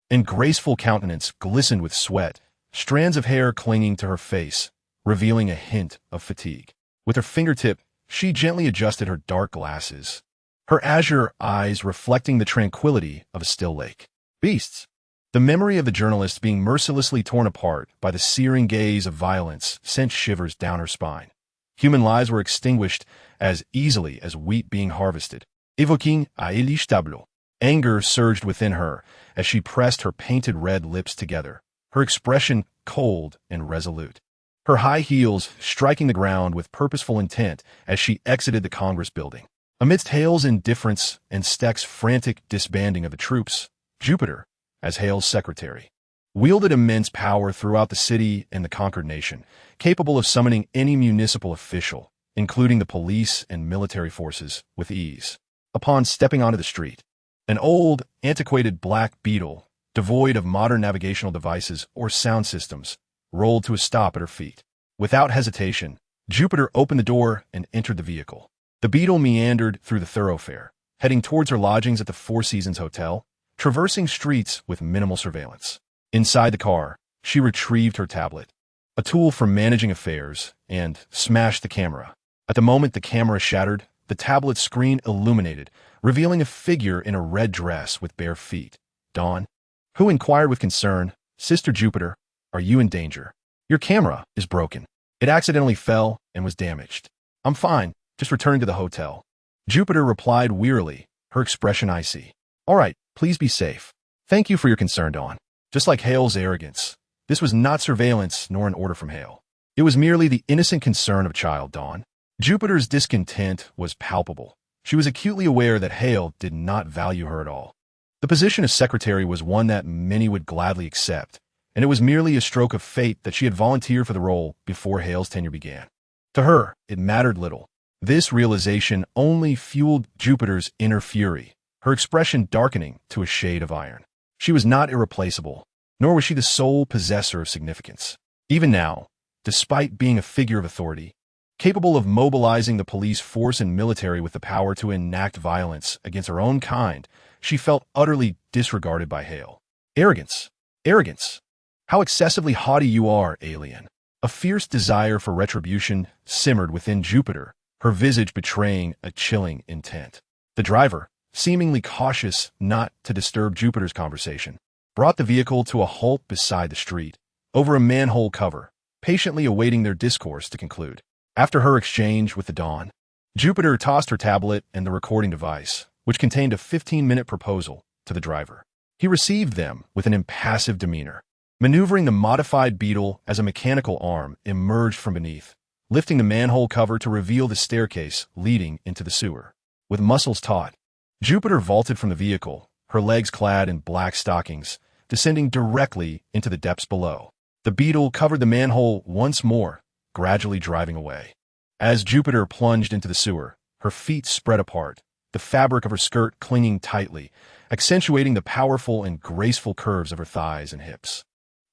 and graceful countenance glistened with sweat, strands of hair clinging to her face, revealing a hint of fatigue. With her fingertip, she gently adjusted her dark glasses, her azure eyes reflecting the tranquility of a still lake. Beasts! The memory of the journalist being mercilessly torn apart by the searing gaze of violence sent shivers down her spine. Human lives were extinguished as easily as wheat being harvested. Evoquing à Elige tableau. Anger surged within her as she pressed her painted red lips together, her expression cold and resolute. Her high heels striking the ground with purposeful intent as she exited the Congress building. Amidst Hale's indifference and Steck's frantic disbanding of the troops, Jupiter, as Hale's secretary, wielded immense power throughout the city and the conquered nation, capable of summoning any municipal official, including the police and military forces, with ease. Upon stepping onto the street, an old, antiquated black Beetle, devoid of modern navigational devices or sound systems, rolled to a stop at her feet. Without hesitation, Jupiter opened the door and entered the vehicle. The Beetle meandered through the thoroughfare, heading towards her lodgings at the Four Seasons Hotel, traversing streets with minimal surveillance. Inside the car, she retrieved her tablet, a tool for managing affairs, and smashed the camera. At the moment the camera shattered, the tablet's screen illuminated, revealing a figure in a red dress with bare feet. Dawn, who inquired with concern, "Sister Jupiter, are you in danger? Your camera is broken. It accidentally fell and was damaged." "I'm fine, just returning to the hotel." Jupiter replied wearily, her expression icy. "All right, please be safe. Thank you for your concern, Dawn." Just like Hale's arrogance, this was not surveillance nor an order from Hale. It was merely the innocent concern of a child, Dawn. Jupiter's discontent was palpable. She was acutely aware that Hale did not value her at all. The position of secretary was one that many would gladly accept, and it was merely a stroke of fate that she had volunteered for the role before Hale's tenure began. To her, it mattered little. This realization only fueled Jupiter's inner fury, her expression darkening to a shade of iron. She was not irreplaceable, nor was she the sole possessor of significance. Even now, despite being a figure of authority, capable of mobilizing the police force and military with the power to enact violence against her own kind, she felt utterly disregarded by Hale. Arrogance. Arrogance. How excessively haughty you are, alien. A fierce desire for retribution simmered within Jupiter, her visage betraying a chilling intent. The driver, seemingly cautious not to disturb Jupiter's conversation, brought the vehicle to a halt beside the street, over a manhole cover, patiently awaiting their discourse to conclude. After her exchange with the Dawn, Jupiter tossed her tablet and the recording device, which contained a 15-minute proposal, to the driver. He received them with an impassive demeanor, maneuvering the modified Beetle as a mechanical arm emerged from beneath, lifting the manhole cover to reveal the staircase leading into the sewer. With muscles taut, Jupiter vaulted from the vehicle, her legs clad in black stockings, descending directly into the depths below. The Beetle covered the manhole once more, gradually driving away. As Jupiter plunged into the sewer, her feet spread apart, the fabric of her skirt clinging tightly, accentuating the powerful and graceful curves of her thighs and hips.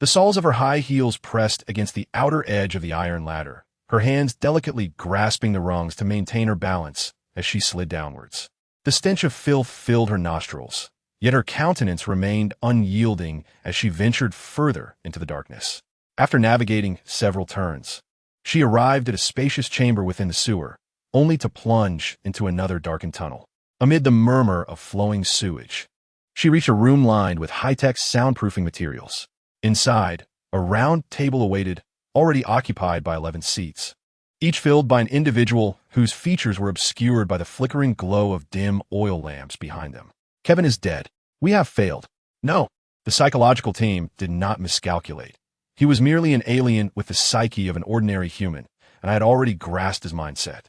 The soles of her high heels pressed against the outer edge of the iron ladder, her hands delicately grasping the rungs to maintain her balance as she slid downwards. The stench of filth filled her nostrils, yet her countenance remained unyielding as she ventured further into the darkness. After navigating several turns, she arrived at a spacious chamber within the sewer, only to plunge into another darkened tunnel. Amid the murmur of flowing sewage, she reached a room lined with high-tech soundproofing materials. Inside, a round table awaited, already occupied by 11 seats, each filled by an individual whose features were obscured by the flickering glow of dim oil lamps behind them. "Kevin is dead. We have failed." No, the psychological team did not miscalculate. He was merely an alien with the psyche of an ordinary human, and I had already grasped his mindset.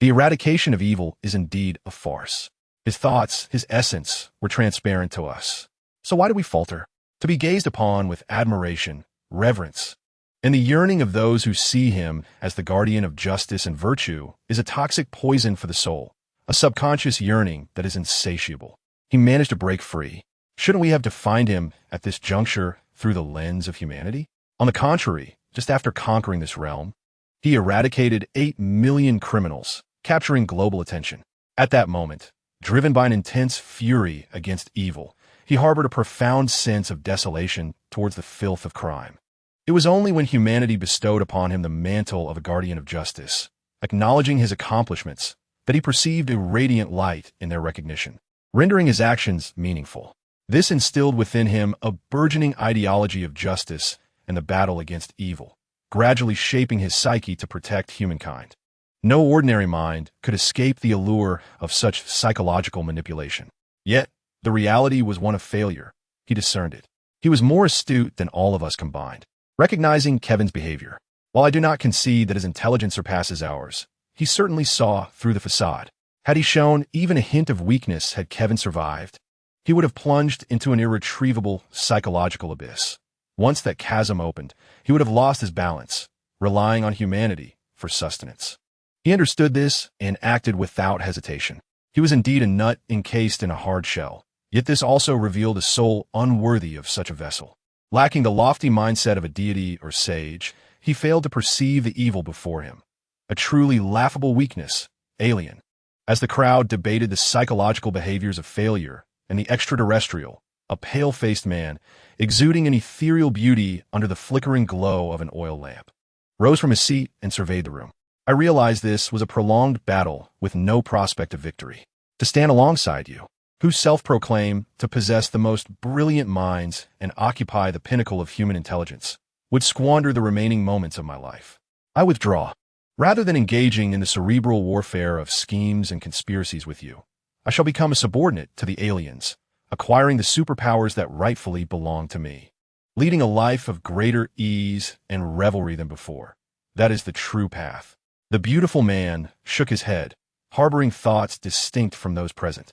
The eradication of evil is indeed a farce. His thoughts, his essence, were transparent to us. So why do we falter? To be gazed upon with admiration, reverence, and the yearning of those who see him as the guardian of justice and virtue is a toxic poison for the soul, a subconscious yearning that is insatiable. He managed to break free. Shouldn't we have defined him at this juncture through the lens of humanity? On the contrary, just after conquering this realm, he eradicated 8 million criminals, capturing global attention. At that moment, driven by an intense fury against evil, he harbored a profound sense of desolation towards the filth of crime. It was only when humanity bestowed upon him the mantle of a guardian of justice, acknowledging his accomplishments, that he perceived a radiant light in their recognition, rendering his actions meaningful. This instilled within him a burgeoning ideology of justice and the battle against evil, gradually shaping his psyche to protect humankind. No ordinary mind could escape the allure of such psychological manipulation. Yet, the reality was one of failure. He discerned it. He was more astute than all of us combined. Recognizing Kevin's behavior, while I do not concede that his intelligence surpasses ours, he certainly saw through the facade. Had he shown even a hint of weakness had Kevin survived, he would have plunged into an irretrievable psychological abyss. Once that chasm opened, he would have lost his balance, relying on humanity for sustenance. He understood this and acted without hesitation. He was indeed a nut encased in a hard shell, yet this also revealed a soul unworthy of such a vessel. Lacking the lofty mindset of a deity or sage, he failed to perceive the evil before him, a truly laughable weakness, alien. As the crowd debated the psychological behaviors of failure and the extraterrestrial, a pale-faced man, exuding an ethereal beauty under the flickering glow of an oil lamp, rose from his seat and surveyed the room. I realized this was a prolonged battle with no prospect of victory. To stand alongside you, who self-proclaim to possess the most brilliant minds and occupy the pinnacle of human intelligence, would squander the remaining moments of my life. I withdraw. Rather than engaging in the cerebral warfare of schemes and conspiracies with you, I shall become a subordinate to the aliens, acquiring the superpowers that rightfully belong to me, leading a life of greater ease and revelry than before. That is the true path. The beautiful man shook his head, harboring thoughts distinct from those present,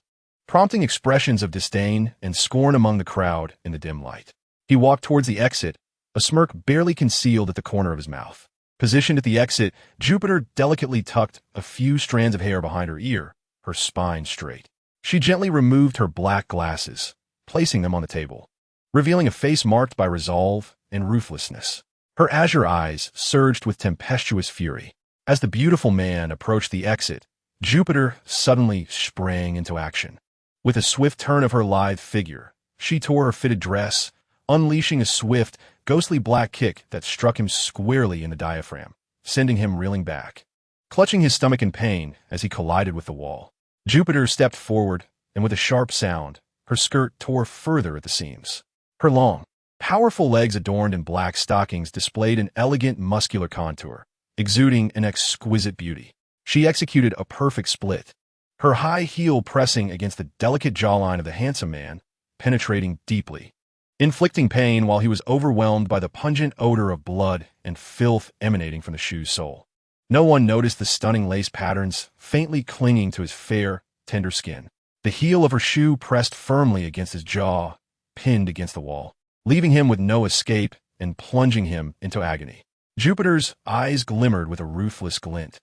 prompting expressions of disdain and scorn among the crowd in the dim light. He walked towards the exit, a smirk barely concealed at the corner of his mouth. Positioned at the exit, Jupiter delicately tucked a few strands of hair behind her ear, her spine straight. She gently removed her black glasses, placing them on the table, revealing a face marked by resolve and ruthlessness. Her azure eyes surged with tempestuous fury. As the beautiful man approached the exit, Jupiter suddenly sprang into action. With a swift turn of her lithe figure, she tore her fitted dress, unleashing a swift, ghostly black kick that struck him squarely in the diaphragm, sending him reeling back. Clutching his stomach in pain as he collided with the wall, Jupiter stepped forward, and with a sharp sound, her skirt tore further at the seams. Her long, powerful legs adorned in black stockings displayed an elegant muscular contour, exuding an exquisite beauty. She executed a perfect split, her high heel pressing against the delicate jawline of the handsome man, penetrating deeply, inflicting pain while he was overwhelmed by the pungent odor of blood and filth emanating from the shoe's sole. No one noticed the stunning lace patterns faintly clinging to his fair, tender skin. The heel of her shoe pressed firmly against his jaw, pinned against the wall, leaving him with no escape and plunging him into agony. Jupiter's eyes glimmered with a ruthless glint,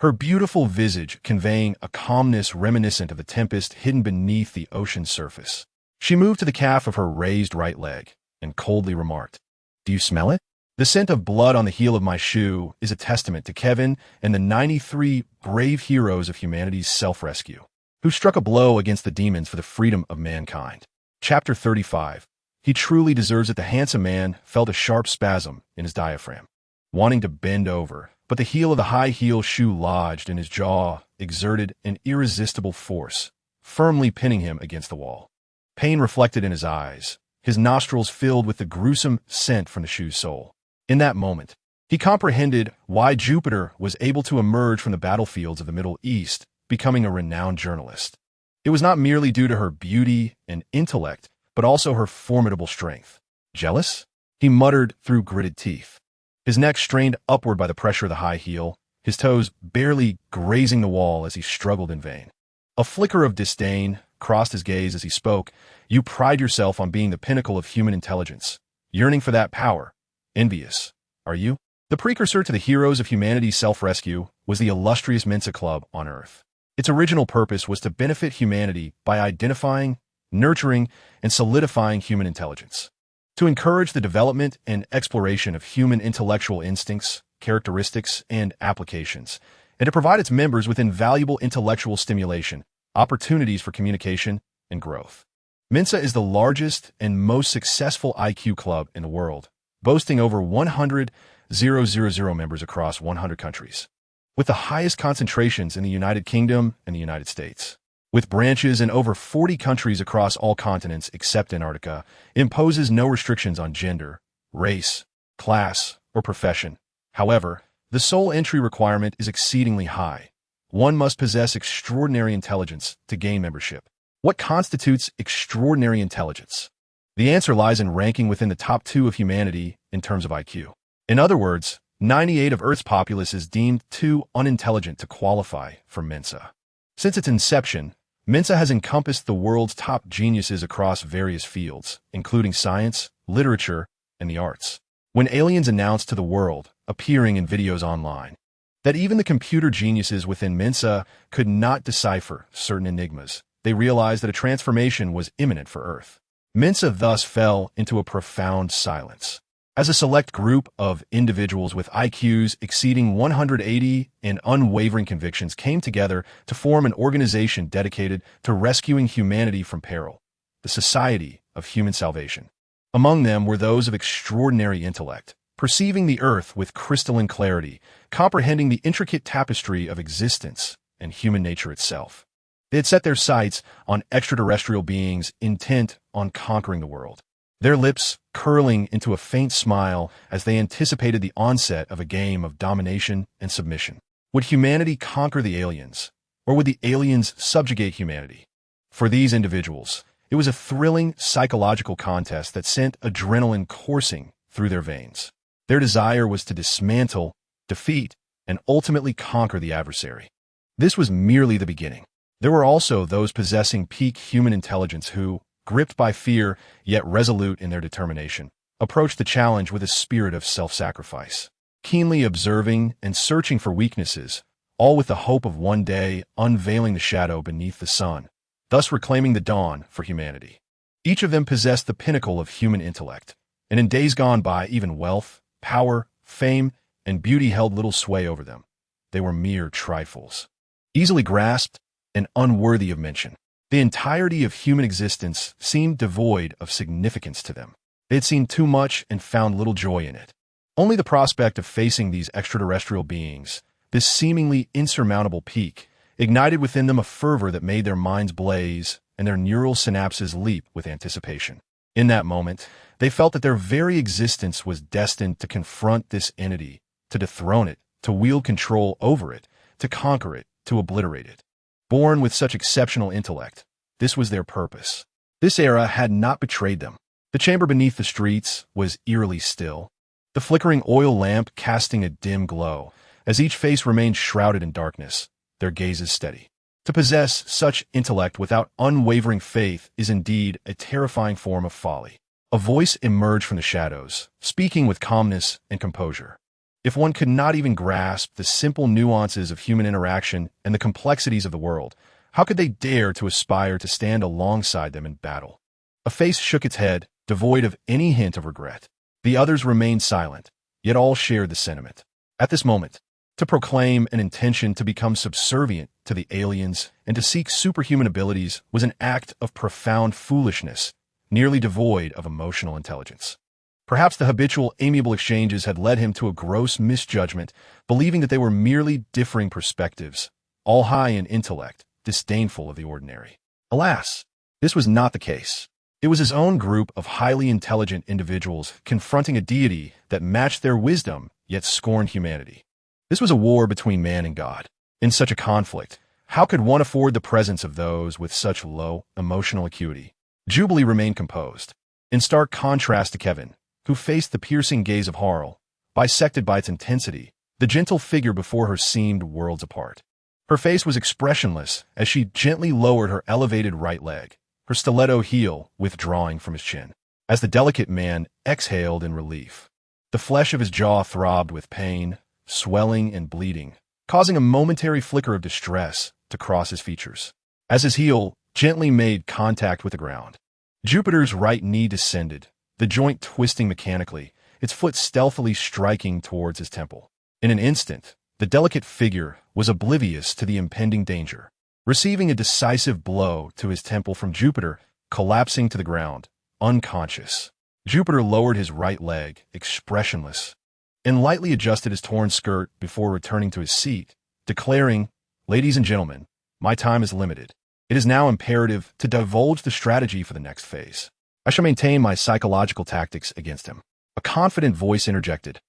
her beautiful visage conveying a calmness reminiscent of the tempest hidden beneath the ocean's surface. She moved to the calf of her raised right leg and coldly remarked, "Do you smell it? The scent of blood on the heel of my shoe is a testament to Kevin and the 93 brave heroes of humanity's self-rescue, who struck a blow against the demons for the freedom of mankind." Chapter 35. He truly deserves it. The handsome man felt a sharp spasm in his diaphragm, wanting to bend over, but the heel of the high-heel shoe lodged in his jaw, exerted an irresistible force, firmly pinning him against the wall. Pain reflected in his eyes, his nostrils filled with the gruesome scent from the shoe's sole. In that moment, he comprehended why Jupiter was able to emerge from the battlefields of the Middle East, becoming a renowned journalist. It was not merely due to her beauty and intellect, but also her formidable strength. Jealous? He muttered through gritted teeth. His neck strained upward by the pressure of the high heel, his toes barely grazing the wall as he struggled in vain. A flicker of disdain crossed his gaze as he spoke. You pride yourself on being the pinnacle of human intelligence, yearning for that power. Envious, are you? The precursor to the heroes of humanity's self-rescue was the illustrious Mensa Club on Earth. Its original purpose was to benefit humanity by identifying, nurturing, and solidifying human intelligence, to encourage the development and exploration of human intellectual instincts, characteristics, and applications, and to provide its members with invaluable intellectual stimulation, opportunities for communication, and growth. Mensa is the largest and most successful IQ club in the world, boasting over 100,000 members across 100 countries, with the highest concentrations in the United Kingdom and the United States. With branches in over 40 countries across all continents except Antarctica, it imposes no restrictions on gender, race, class, or profession. However, the sole entry requirement is exceedingly high. One must possess extraordinary intelligence to gain membership. What constitutes extraordinary intelligence? The answer lies in ranking within the top 2 of humanity in terms of IQ. In other words, 98% of Earth's populace is deemed too unintelligent to qualify for Mensa. Since its inception, Mensa has encompassed the world's top geniuses across various fields, including science, literature, and the arts. When aliens announced to the world, appearing in videos online, that even the computer geniuses within Mensa could not decipher certain enigmas, they realized that a transformation was imminent for Earth. Mensa thus fell into a profound silence. As a select group of individuals with IQs exceeding 180 and unwavering convictions came together to form an organization dedicated to rescuing humanity from peril, the Society of Human Salvation. Among them were those of extraordinary intellect, perceiving the earth with crystalline clarity, comprehending the intricate tapestry of existence and human nature itself. They had set their sights on extraterrestrial beings intent on conquering the world, their lips curling into a faint smile as they anticipated the onset of a game of domination and submission. Would humanity conquer the aliens, or would the aliens subjugate humanity? For these individuals, it was a thrilling psychological contest that sent adrenaline coursing through their veins. Their desire was to dismantle, defeat, and ultimately conquer the adversary. This was merely the beginning. There were also those possessing peak human intelligence who, gripped by fear, yet resolute in their determination, approached the challenge with a spirit of self-sacrifice, keenly observing and searching for weaknesses, all with the hope of one day unveiling the shadow beneath the sun, thus reclaiming the dawn for humanity. Each of them possessed the pinnacle of human intellect, and in days gone by, even wealth, power, fame, and beauty held little sway over them. They were mere trifles, easily grasped and unworthy of mention. The entirety of human existence seemed devoid of significance to them. They had seen too much and found little joy in it. Only the prospect of facing these extraterrestrial beings, this seemingly insurmountable peak, ignited within them a fervor that made their minds blaze and their neural synapses leap with anticipation. In that moment, they felt that their very existence was destined to confront this entity, to dethrone it, to wield control over it, to conquer it, to obliterate it. Born with such exceptional intellect, this was their purpose. This era had not betrayed them. The chamber beneath the streets was eerily still, the flickering oil lamp casting a dim glow, as each face remained shrouded in darkness, their gazes steady. To possess such intellect without unwavering faith is indeed a terrifying form of folly. A voice emerged from the shadows, speaking with calmness and composure. If one could not even grasp the simple nuances of human interaction and the complexities of the world, how could they dare to aspire to stand alongside them in battle? A face shook its head, devoid of any hint of regret. The others remained silent, yet all shared the sentiment. At this moment, to proclaim an intention to become subservient to the aliens and to seek superhuman abilities was an act of profound foolishness, nearly devoid of emotional intelligence. Perhaps the habitual amiable exchanges had led him to a gross misjudgment, believing that they were merely differing perspectives, all high in intellect, disdainful of the ordinary. Alas, this was not the case. It was his own group of highly intelligent individuals confronting a deity that matched their wisdom, yet scorned humanity. This was a war between man and God. In such a conflict, how could one afford the presence of those with such low emotional acuity? Jubilee remained composed, in stark contrast to Kevin, who faced the piercing gaze of Harl. Bisected by its intensity, The gentle figure before her seemed worlds apart. Her face was expressionless as she gently lowered her elevated right leg, her stiletto heel withdrawing from his chin. As the delicate man exhaled in relief, the flesh of his jaw throbbed with pain, swelling and bleeding, causing a momentary flicker of distress to cross his features. As his heel gently made contact with the ground, Jupiter's right knee descended, the joint twisting mechanically, its foot stealthily striking towards his temple. In an instant, the delicate figure was oblivious to the impending danger, receiving a decisive blow to his temple from Jupiter, collapsing to the ground, unconscious. Jupiter lowered his right leg, expressionless, and lightly adjusted his torn skirt before returning to his seat, declaring, "Ladies and gentlemen, my time is limited. It is now imperative to divulge the strategy for the next phase. I shall maintain my psychological tactics against him." A confident voice interjected.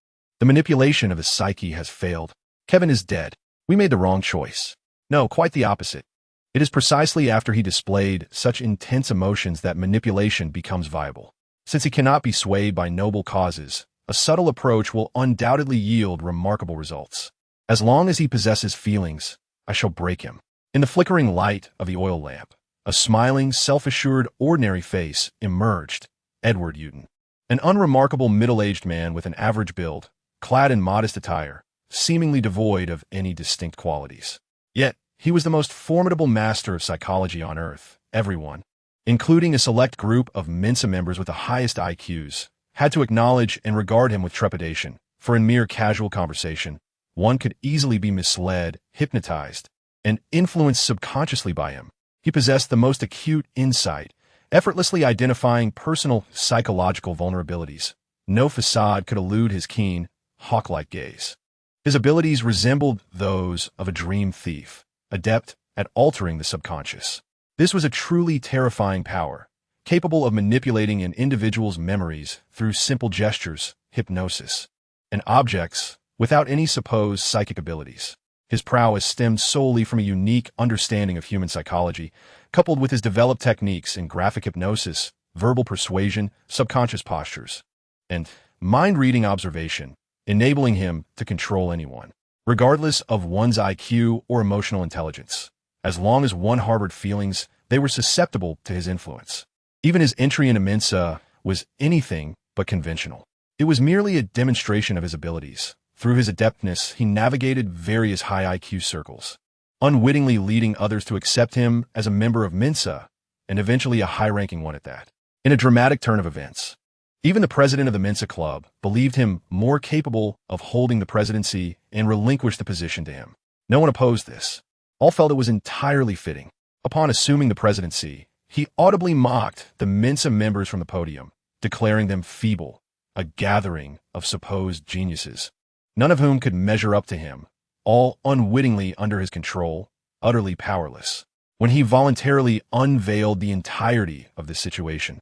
"The manipulation of his psyche has failed. Kevin is dead. We made the wrong choice." No, quite the opposite. It is precisely after he displayed such intense emotions that manipulation becomes viable. Since he cannot be swayed by noble causes, a subtle approach will undoubtedly yield remarkable results. As long as he possesses feelings, I shall break him. In the flickering light of the oil lamp, a smiling, self-assured, ordinary face emerged. Edward Houghton, an unremarkable middle-aged man with an average build, clad in modest attire, seemingly devoid of any distinct qualities. Yet, he was the most formidable master of psychology on Earth. Everyone, including a select group of Mensa members with the highest IQs, had to acknowledge and regard him with trepidation, for in mere casual conversation, one could easily be misled, hypnotized, and influenced subconsciously by him. He possessed the most acute insight, effortlessly identifying personal psychological vulnerabilities. No facade could elude his keen, hawk-like gaze. His abilities resembled those of a dream thief, adept at altering the subconscious. This was a truly terrifying power, capable of manipulating an individual's memories through simple gestures, hypnosis, and objects without any supposed psychic abilities. His prowess stemmed solely from a unique understanding of human psychology, coupled with his developed techniques in graphic hypnosis, verbal persuasion, subconscious postures, and mind-reading observation, enabling him to control anyone, regardless of one's IQ or emotional intelligence. As long as one harbored feelings, they were susceptible to his influence. Even his entry into Mensa was anything but conventional. It was merely a demonstration of his abilities. Through his adeptness, he navigated various high IQ circles, unwittingly leading others to accept him as a member of Mensa, and eventually a high-ranking one at that. In a dramatic turn of events, even the president of the Mensa Club believed him more capable of holding the presidency and relinquished the position to him. No one opposed this. All felt it was entirely fitting. Upon assuming the presidency, he audibly mocked the Mensa members from the podium, declaring them feeble, a gathering of supposed geniuses, none of whom could measure up to him, all unwittingly under his control, utterly powerless. When he voluntarily unveiled the entirety of this situation,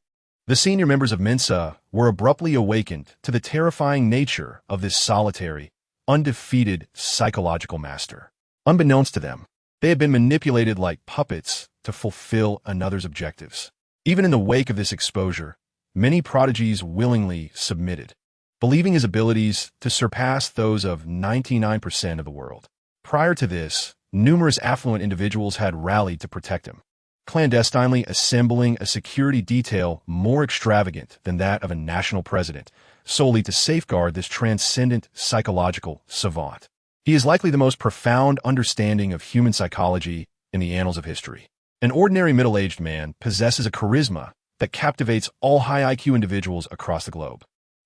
the senior members of Mensa were abruptly awakened to the terrifying nature of this solitary, undefeated psychological master. Unbeknownst to them, they had been manipulated like puppets to fulfill another's objectives. Even in the wake of this exposure, many prodigies willingly submitted, believing his abilities to surpass those of 99% of the world. Prior to this, numerous affluent individuals had rallied to protect him, clandestinely assembling a security detail more extravagant than that of a national president, solely to safeguard this transcendent psychological savant. He is likely the most profound understanding of human psychology in the annals of history. An ordinary middle-aged man possesses a charisma that captivates all high IQ individuals across the globe.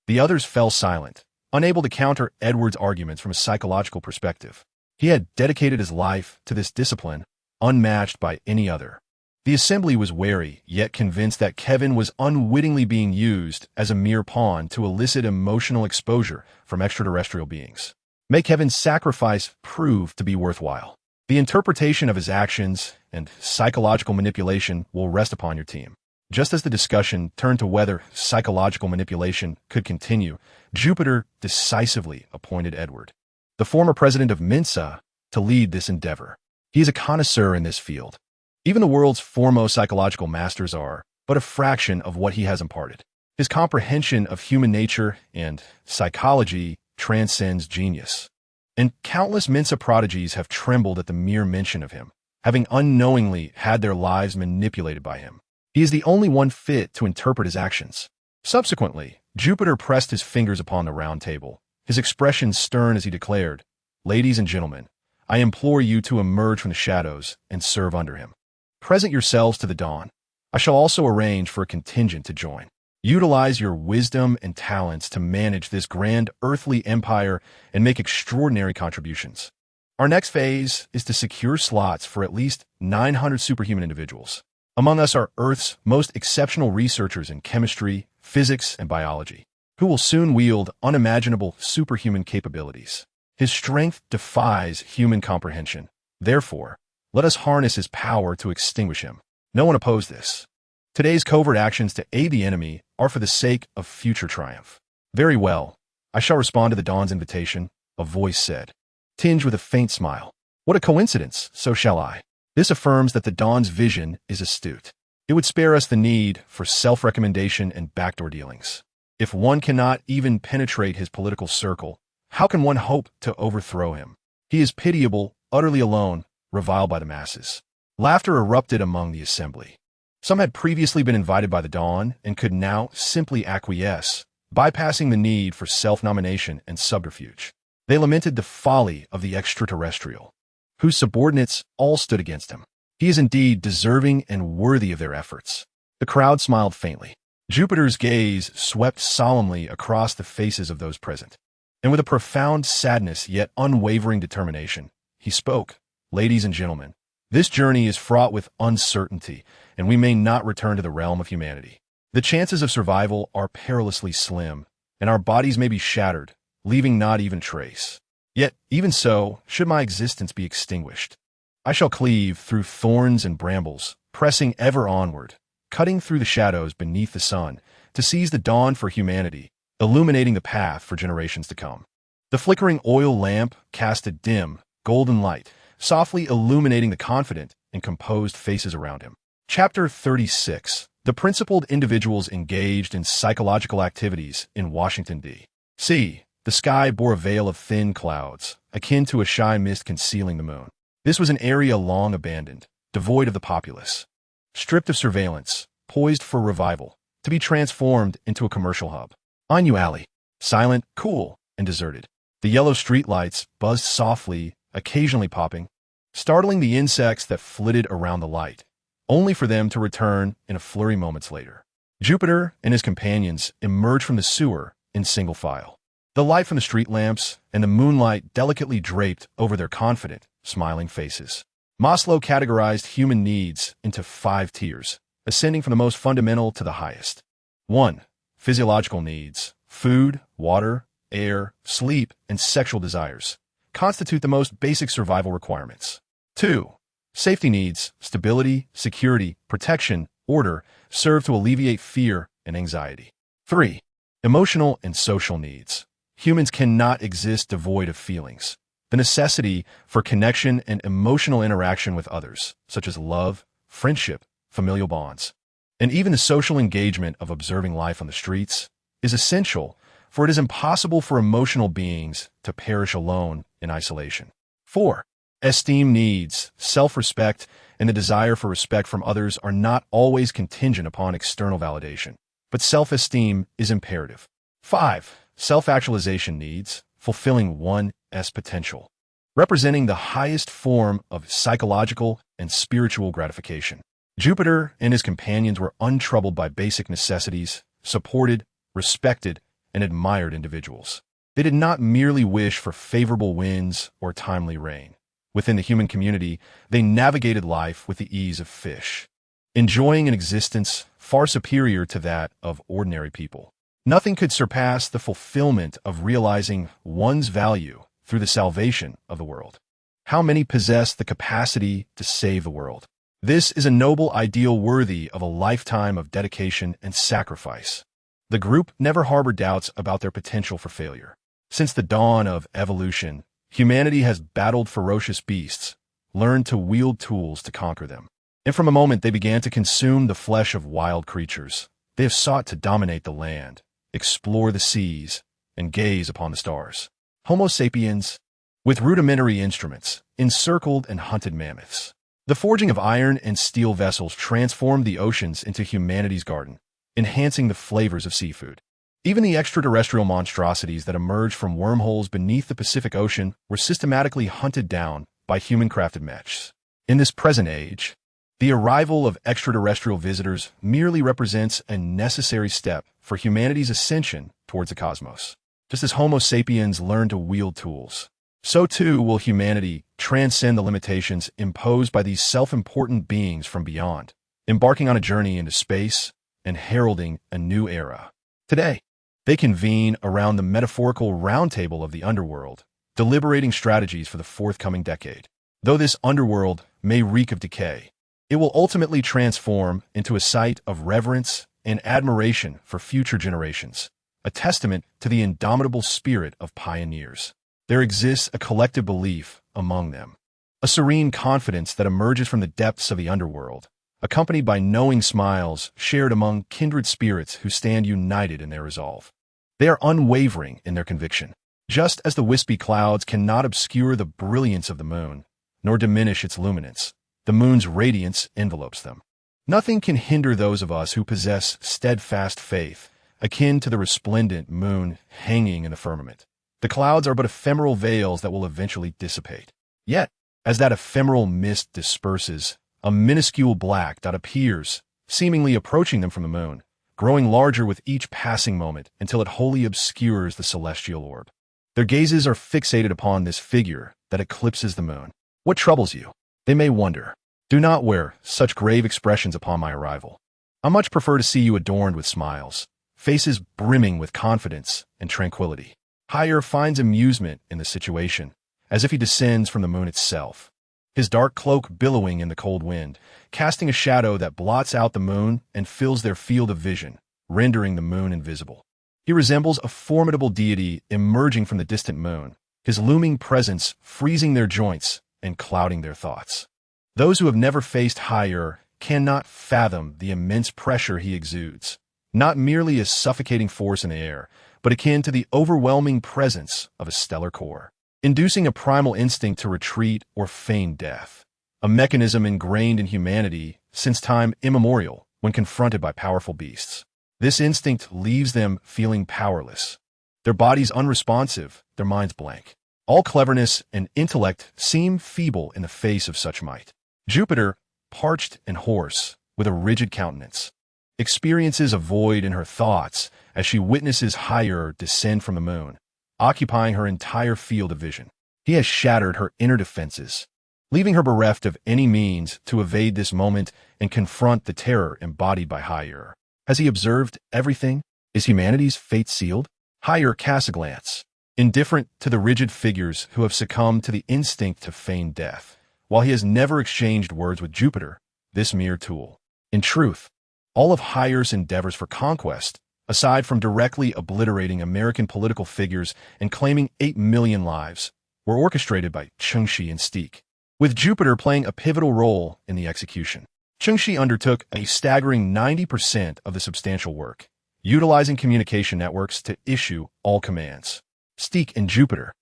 The others fell silent, unable to counter Edward's arguments from a psychological perspective. He had dedicated his life to this discipline, unmatched by any other. The assembly was wary, yet convinced that Kevin was unwittingly being used as a mere pawn to elicit emotional exposure from extraterrestrial beings. May Kevin's sacrifice prove to be worthwhile. The interpretation of his actions and psychological manipulation will rest upon your team. Just as the discussion turned to whether psychological manipulation could continue, Jupiter decisively appointed Edward, the former president of Mensa, to lead this endeavor. He is a connoisseur in this field. Even the world's foremost psychological masters are but a fraction of what he has imparted. His comprehension of human nature and psychology transcends genius. and countless Mensa prodigies have trembled at the mere mention of him, having unknowingly had their lives manipulated by him. He is the only one fit to interpret his actions. Subsequently, Jupiter pressed his fingers upon the round table, his expression stern as he declared, "Ladies and gentlemen, I implore you to emerge from the shadows and serve under him. Present yourselves to the dawn. I shall also arrange for a contingent to join. Utilize your wisdom and talents to manage this grand earthly empire and make extraordinary contributions. Our next phase is to secure slots for at least 900 superhuman individuals. Among us are Earth's most exceptional researchers in chemistry, physics, and biology, who will soon wield unimaginable superhuman capabilities. His strength defies human comprehension. Therefore, let us harness his power to extinguish him." No one opposed this. Today's covert actions to aid the enemy are for the sake of future triumph. "Very well. I shall respond to the Dawn's invitation," a voice said, tinged with a faint smile. "What a coincidence, so shall I." This affirms that the Dawn's vision is astute. It would spare us the need for self-recommendation and backdoor dealings. If one cannot even penetrate his political circle, how can one hope to overthrow him? He is pitiable, utterly alone, reviled by the masses. Laughter erupted among the assembly. Some had previously been invited by the Dawn and could now simply acquiesce, bypassing the need for self-nomination and subterfuge. They lamented the folly of the extraterrestrial, whose subordinates all stood against him. He is indeed deserving and worthy of their efforts. The crowd smiled faintly. Jupiter's gaze swept solemnly across the faces of those present, and with a profound sadness yet unwavering determination, he spoke, "Ladies and gentlemen, this journey is fraught with uncertainty, and we may not return to the realm of humanity. The chances of survival are perilously slim, and our bodies may be shattered, leaving not even trace. Yet, even so, should my existence be extinguished, I shall cleave through thorns and brambles, pressing ever onward, cutting through the shadows beneath the sun, to seize the dawn for humanity, illuminating the path for generations to come." The flickering oil lamp cast a dim, golden light, softly illuminating the confident and composed faces around him. Chapter 36. The principled individuals engaged in psychological activities in Washington, D.C. The sky bore a veil of thin clouds, akin to a shy mist concealing the moon. This was an area long abandoned, devoid of the populace, stripped of surveillance, poised for revival, to be transformed into a commercial hub. Anu Alley, silent, cool, and deserted. The yellow streetlights buzzed softly, occasionally popping, startling the insects that flitted around the light, only for them to return in a flurry moments later. Jupiter and his companions emerged from the sewer in single file. The light from the street lamps and the moonlight delicately draped over their confident, smiling faces. Maslow categorized human needs into 5 tiers, ascending from the most fundamental to the highest. 1. Physiological needs: food, water, air, sleep, and sexual desires constitute the most basic survival requirements. 2. Safety needs: stability, security, protection, order, serve to alleviate fear and anxiety. 3. Emotional and social needs. Humans cannot exist devoid of feelings. The necessity for connection and emotional interaction with others, such as love, friendship, familial bonds, and even the social engagement of observing life on the streets, is essential, for it is impossible for emotional beings to perish alone in isolation. 4. Esteem needs, self-respect, and the desire for respect from others are not always contingent upon external validation, but self-esteem is imperative. 5. Self-actualization needs, fulfilling one's potential, representing the highest form of psychological and spiritual gratification. Jupiter and his companions were untroubled by basic necessities, supported, respected, and admired individuals. They did not merely wish for favorable winds or timely rain. Within the human community, they navigated life with the ease of fish, enjoying an existence far superior to that of ordinary people. Nothing could surpass the fulfillment of realizing one's value through the salvation of the world. How many possess the capacity to save the world? This is a noble ideal worthy of a lifetime of dedication and sacrifice. The group never harbored doubts about their potential for failure. Since the dawn of evolution, humanity has battled ferocious beasts, learned to wield tools to conquer them. And from the moment they began to consume the flesh of wild creatures, they have sought to dominate the land, explore the seas, and gaze upon the stars. Homo sapiens, with rudimentary instruments, encircled and hunted mammoths. The forging of iron and steel vessels transformed the oceans into humanity's garden, enhancing the flavors of seafood. Even the extraterrestrial monstrosities that emerged from wormholes beneath the Pacific Ocean were systematically hunted down by human-crafted mechs. In this present age, the arrival of extraterrestrial visitors merely represents a necessary step for humanity's ascension towards the cosmos. Just as Homo sapiens learned to wield tools, so too will humanity transcend the limitations imposed by these self-important beings from beyond, embarking on a journey into space and heralding a new era. Today, they convene around the metaphorical round table of the underworld, deliberating strategies for the forthcoming decade. Though this underworld may reek of decay, it will ultimately transform into a site of reverence and admiration for future generations, a testament to the indomitable spirit of pioneers. There exists a collective belief among them, a serene confidence that emerges from the depths of the underworld, accompanied by knowing smiles shared among kindred spirits who stand united in their resolve. They are unwavering in their conviction. Just as the wispy clouds cannot obscure the brilliance of the moon, nor diminish its luminance, the moon's radiance envelopes them. Nothing can hinder those of us who possess steadfast faith, akin to the resplendent moon hanging in the firmament. The clouds are but ephemeral veils that will eventually dissipate. Yet, as that ephemeral mist disperses, a minuscule black dot appears, seemingly approaching them from the moon, growing larger with each passing moment until it wholly obscures the celestial orb. Their gazes are fixated upon this figure that eclipses the moon. What troubles you? They may wonder. Do not wear such grave expressions upon my arrival. I much prefer to see you adorned with smiles, faces brimming with confidence and tranquility. Higher finds amusement in the situation, as if he descends from the moon itself, his dark cloak billowing in the cold wind, casting a shadow that blots out the moon and fills their field of vision, rendering the moon invisible. He resembles a formidable deity emerging from the distant moon, his looming presence freezing their joints and clouding their thoughts. Those who have never faced Higher cannot fathom the immense pressure he exudes, not merely a suffocating force in the air, but akin to the overwhelming presence of a stellar core, inducing a primal instinct to retreat or feign death, a mechanism ingrained in humanity since time immemorial when confronted by powerful beasts. This instinct leaves them feeling powerless, their bodies unresponsive, their minds blank. All cleverness and intellect seem feeble in the face of such might. Jupiter, parched and hoarse, with a rigid countenance, experiences a void in her thoughts as she witnesses Higher descend from the moon, occupying her entire field of vision. He has shattered her inner defenses, leaving her bereft of any means to evade this moment and confront the terror embodied by Higher. Has he observed everything? Is humanity's fate sealed? Higher casts a glance, indifferent to the rigid figures who have succumbed to the instinct to feign death, while he has never exchanged words with Jupiter, this mere tool. In truth, all of Higher's endeavors for conquest, aside from directly obliterating American political figures and claiming 8 million lives, were orchestrated by Chengxi and Steek, with Jupiter playing a pivotal role in the execution. Chengxi undertook a staggering 90% of the substantial work, utilizing communication networks to issue all commands. Steek and Jupiter,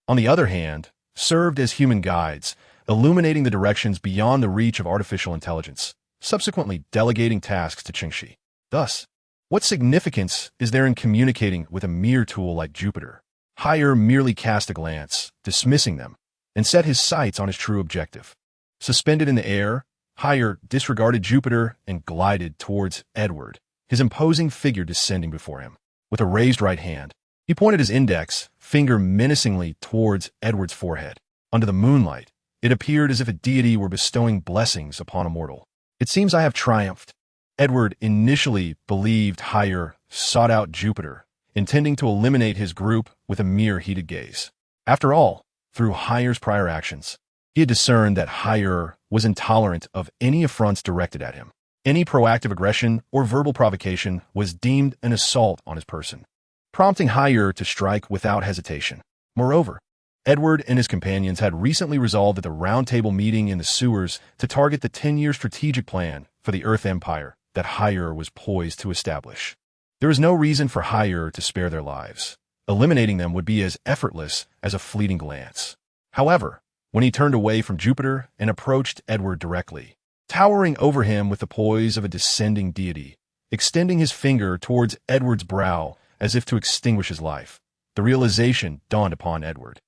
on the other hand, served as human guides, illuminating the directions beyond the reach of artificial intelligence, subsequently delegating tasks to Chengxi. Thus, what significance is there in communicating with a mere tool like Jupiter? Higher merely cast a glance, dismissing them, and set his sights on his true objective. Suspended in the air, Higher disregarded Jupiter and glided towards Edward, his imposing figure descending before him. With a raised right hand, he pointed his index finger menacingly towards Edward's forehead. Under the moonlight, it appeared as if a deity were bestowing blessings upon a mortal. It seems I have triumphed. Edward initially believed Higher sought out Jupiter, intending to eliminate his group with a mere heated gaze. After all, through Higher's prior actions, he had discerned that Higher was intolerant of any affronts directed at him. Any proactive aggression or verbal provocation was deemed an assault on his person, prompting Higher to strike without hesitation. Moreover, Edward and his companions had recently resolved at the Round Table meeting in the sewers to target the 10-year strategic plan for the Earth Empire that Higher was poised to establish. There is no reason for Higher to spare their lives. Eliminating them would be as effortless as a fleeting glance. However, when he turned away from Jupiter and approached Edward directly, towering over him with the poise of a descending deity, extending his finger towards Edward's brow as if to extinguish his life, the realization dawned upon Edward.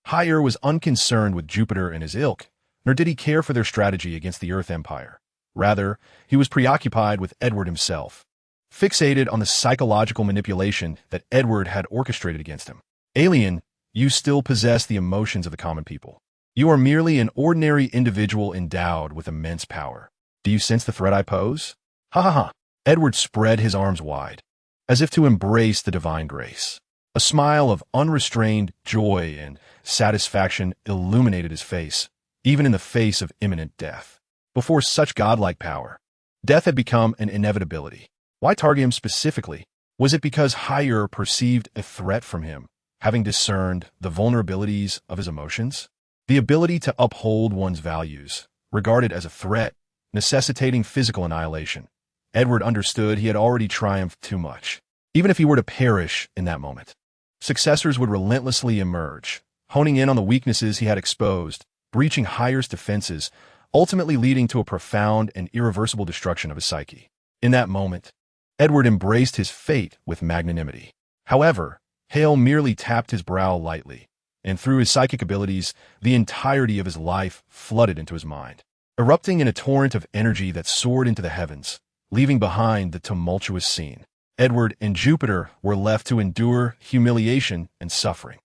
Higher was unconcerned with Jupiter and his ilk, nor did he care for their strategy against the Earth Empire. Rather, he was preoccupied with Edward himself, fixated on the psychological manipulation that Edward had orchestrated against him. Alien, you still possess the emotions of the common people. You are merely an ordinary individual endowed with immense power. Do you sense the threat I pose? Ha ha ha. Edward spread his arms wide, as if to embrace the divine grace. A smile of unrestrained joy and satisfaction illuminated his face, even in the face of imminent death. Before such godlike power, death had become an inevitability. Why target him specifically? Was it because Higher perceived a threat from him, having discerned the vulnerabilities of his emotions? The ability to uphold one's values, regarded as a threat, necessitating physical annihilation. Edward understood he had already triumphed too much. Even if he were to perish in that moment, successors would relentlessly emerge, honing in on the weaknesses he had exposed, breaching Higher's defenses, ultimately leading to a profound and irreversible destruction of his psyche. In that moment, Edward embraced his fate with magnanimity. However, Hale merely tapped his brow lightly, and through his psychic abilities, the entirety of his life flooded into his mind, erupting in a torrent of energy that soared into the heavens, leaving behind the tumultuous scene. Edward and Jupiter were left to endure humiliation and suffering.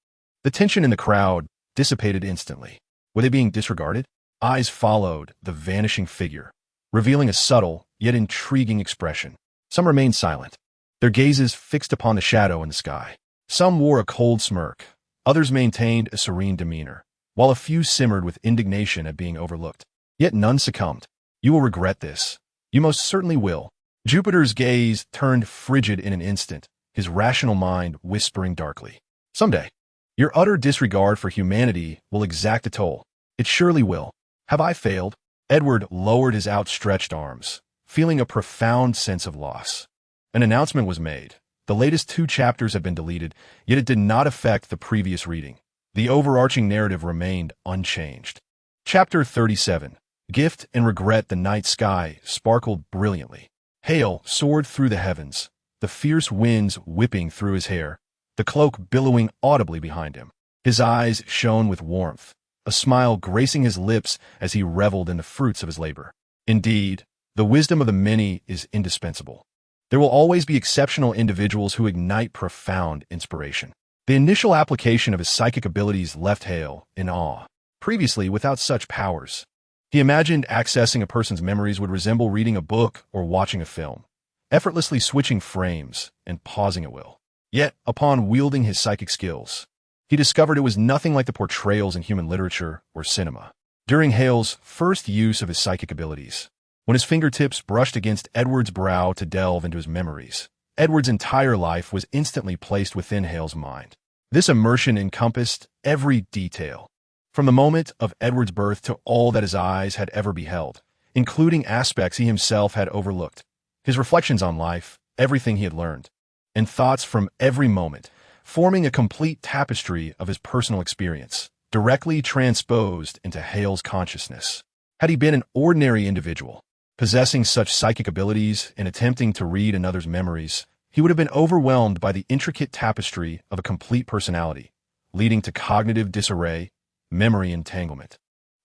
The tension in the crowd dissipated instantly. Were they being disregarded? Eyes followed the vanishing figure, revealing a subtle yet intriguing expression. Some remained silent, their gazes fixed upon the shadow in the sky. Some wore a cold smirk, others maintained a serene demeanor, while a few simmered with indignation at being overlooked. Yet none succumbed. You will regret this. You most certainly will. Jupiter's gaze turned frigid in an instant, his rational mind whispering darkly. Someday, your utter disregard for humanity will exact a toll. It surely will. Have I failed? Edward lowered his outstretched arms, feeling a profound sense of loss. An announcement was made. The latest 2 chapters had been deleted, yet it did not affect the previous reading. The overarching narrative remained unchanged. Chapter 37. Gift and Regret. The night sky sparkled brilliantly. Hail soared through the heavens, the fierce winds whipping through his hair, the cloak billowing audibly behind him. His eyes shone with warmth, a smile gracing his lips as he reveled in the fruits of his labor. Indeed, the wisdom of the many is indispensable. There will always be exceptional individuals who ignite profound inspiration. The initial application of his psychic abilities left Hale in awe. Previously, without such powers, he imagined accessing a person's memories would resemble reading a book or watching a film, effortlessly switching frames and pausing at will. Yet, upon wielding his psychic skills, he discovered it was nothing like the portrayals in human literature or cinema. During Hale's first use of his psychic abilities, when his fingertips brushed against Edward's brow to delve into his memories, Edward's entire life was instantly placed within Hale's mind. This immersion encompassed every detail, from the moment of Edward's birth to all that his eyes had ever beheld, including aspects he himself had overlooked, his reflections on life, everything he had learned, and thoughts from every moment, forming a complete tapestry of his personal experience, directly transposed into Hale's consciousness. Had he been an ordinary individual, possessing such psychic abilities and attempting to read another's memories, he would have been overwhelmed by the intricate tapestry of a complete personality, leading to cognitive disarray, memory entanglement,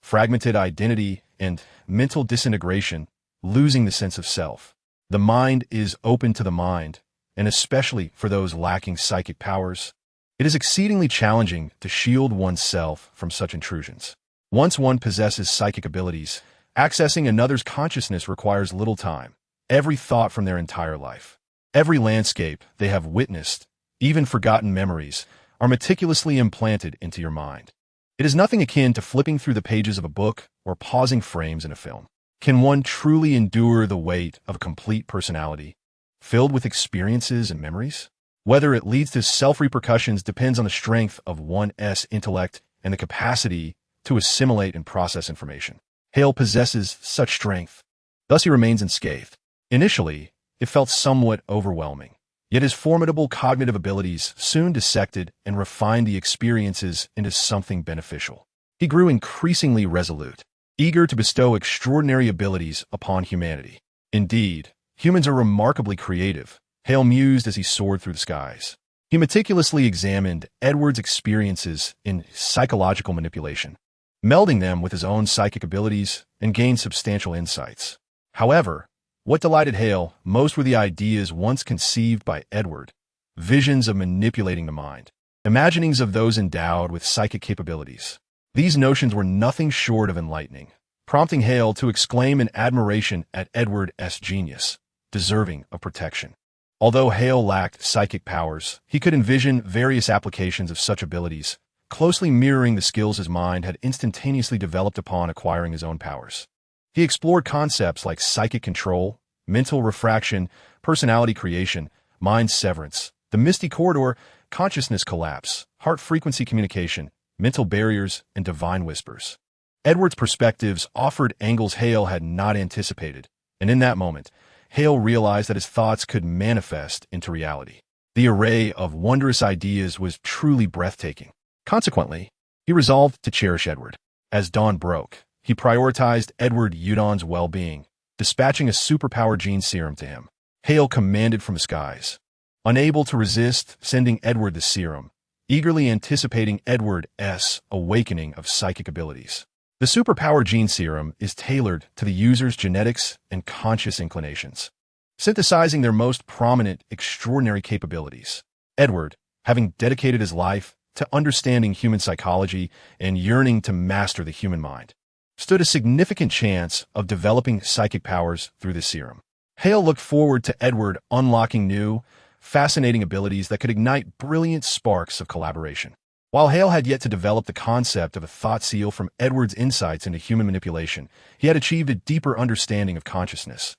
fragmented identity, and mental disintegration, losing the sense of self. The mind is open to the mind, and especially for those lacking psychic powers, it is exceedingly challenging to shield oneself from such intrusions. Once one possesses psychic abilities, accessing another's consciousness requires little time. Every thought from their entire life, every landscape they have witnessed, even forgotten memories, are meticulously implanted into your mind. It is nothing akin to flipping through the pages of a book or pausing frames in a film. Can one truly endure the weight of a complete personality, filled with experiences and memories? Whether it leads to self-repercussions depends on the strength of one's intellect and the capacity to assimilate and process information. Hale possesses such strength, thus he remains unscathed. Initially, it felt somewhat overwhelming, yet his formidable cognitive abilities soon dissected and refined the experiences into something beneficial. He grew increasingly resolute, eager to bestow extraordinary abilities upon humanity. Indeed, humans are remarkably creative, Hale mused as he soared through the skies. He meticulously examined Edward's experiences in psychological manipulation, melding them with his own psychic abilities, and gained substantial insights. However, what delighted Hale most were the ideas once conceived by Edward, visions of manipulating the mind, imaginings of those endowed with psychic capabilities. These notions were nothing short of enlightening, prompting Hale to exclaim in admiration at Edward's genius, deserving of protection. Although Hale lacked psychic powers, he could envision various applications of such abilities, closely mirroring the skills his mind had instantaneously developed upon acquiring his own powers. He explored concepts like psychic control, mental refraction, personality creation, mind severance, the misty corridor, consciousness collapse, heart frequency communication, mental barriers, and divine whispers. Edward's perspectives offered angles Hale had not anticipated, and in that moment, Hale realized that his thoughts could manifest into reality. The array of wondrous ideas was truly breathtaking. Consequently, he resolved to cherish Edward. As dawn broke, he prioritized Edward Udon's well-being, dispatching a superpower gene serum to him. Hale commanded from the skies, unable to resist sending Edward the serum, eagerly anticipating Edward's awakening of psychic abilities. The superpower gene serum is tailored to the user's genetics and conscious inclinations, synthesizing their most prominent, extraordinary capabilities. Edward, having dedicated his life to understanding human psychology and yearning to master the human mind, stood a significant chance of developing psychic powers through the serum. Hale looked forward to Edward unlocking new, fascinating abilities that could ignite brilliant sparks of collaboration. While Hale had yet to develop the concept of a thought seal from Edward's insights into human manipulation, he had achieved a deeper understanding of consciousness.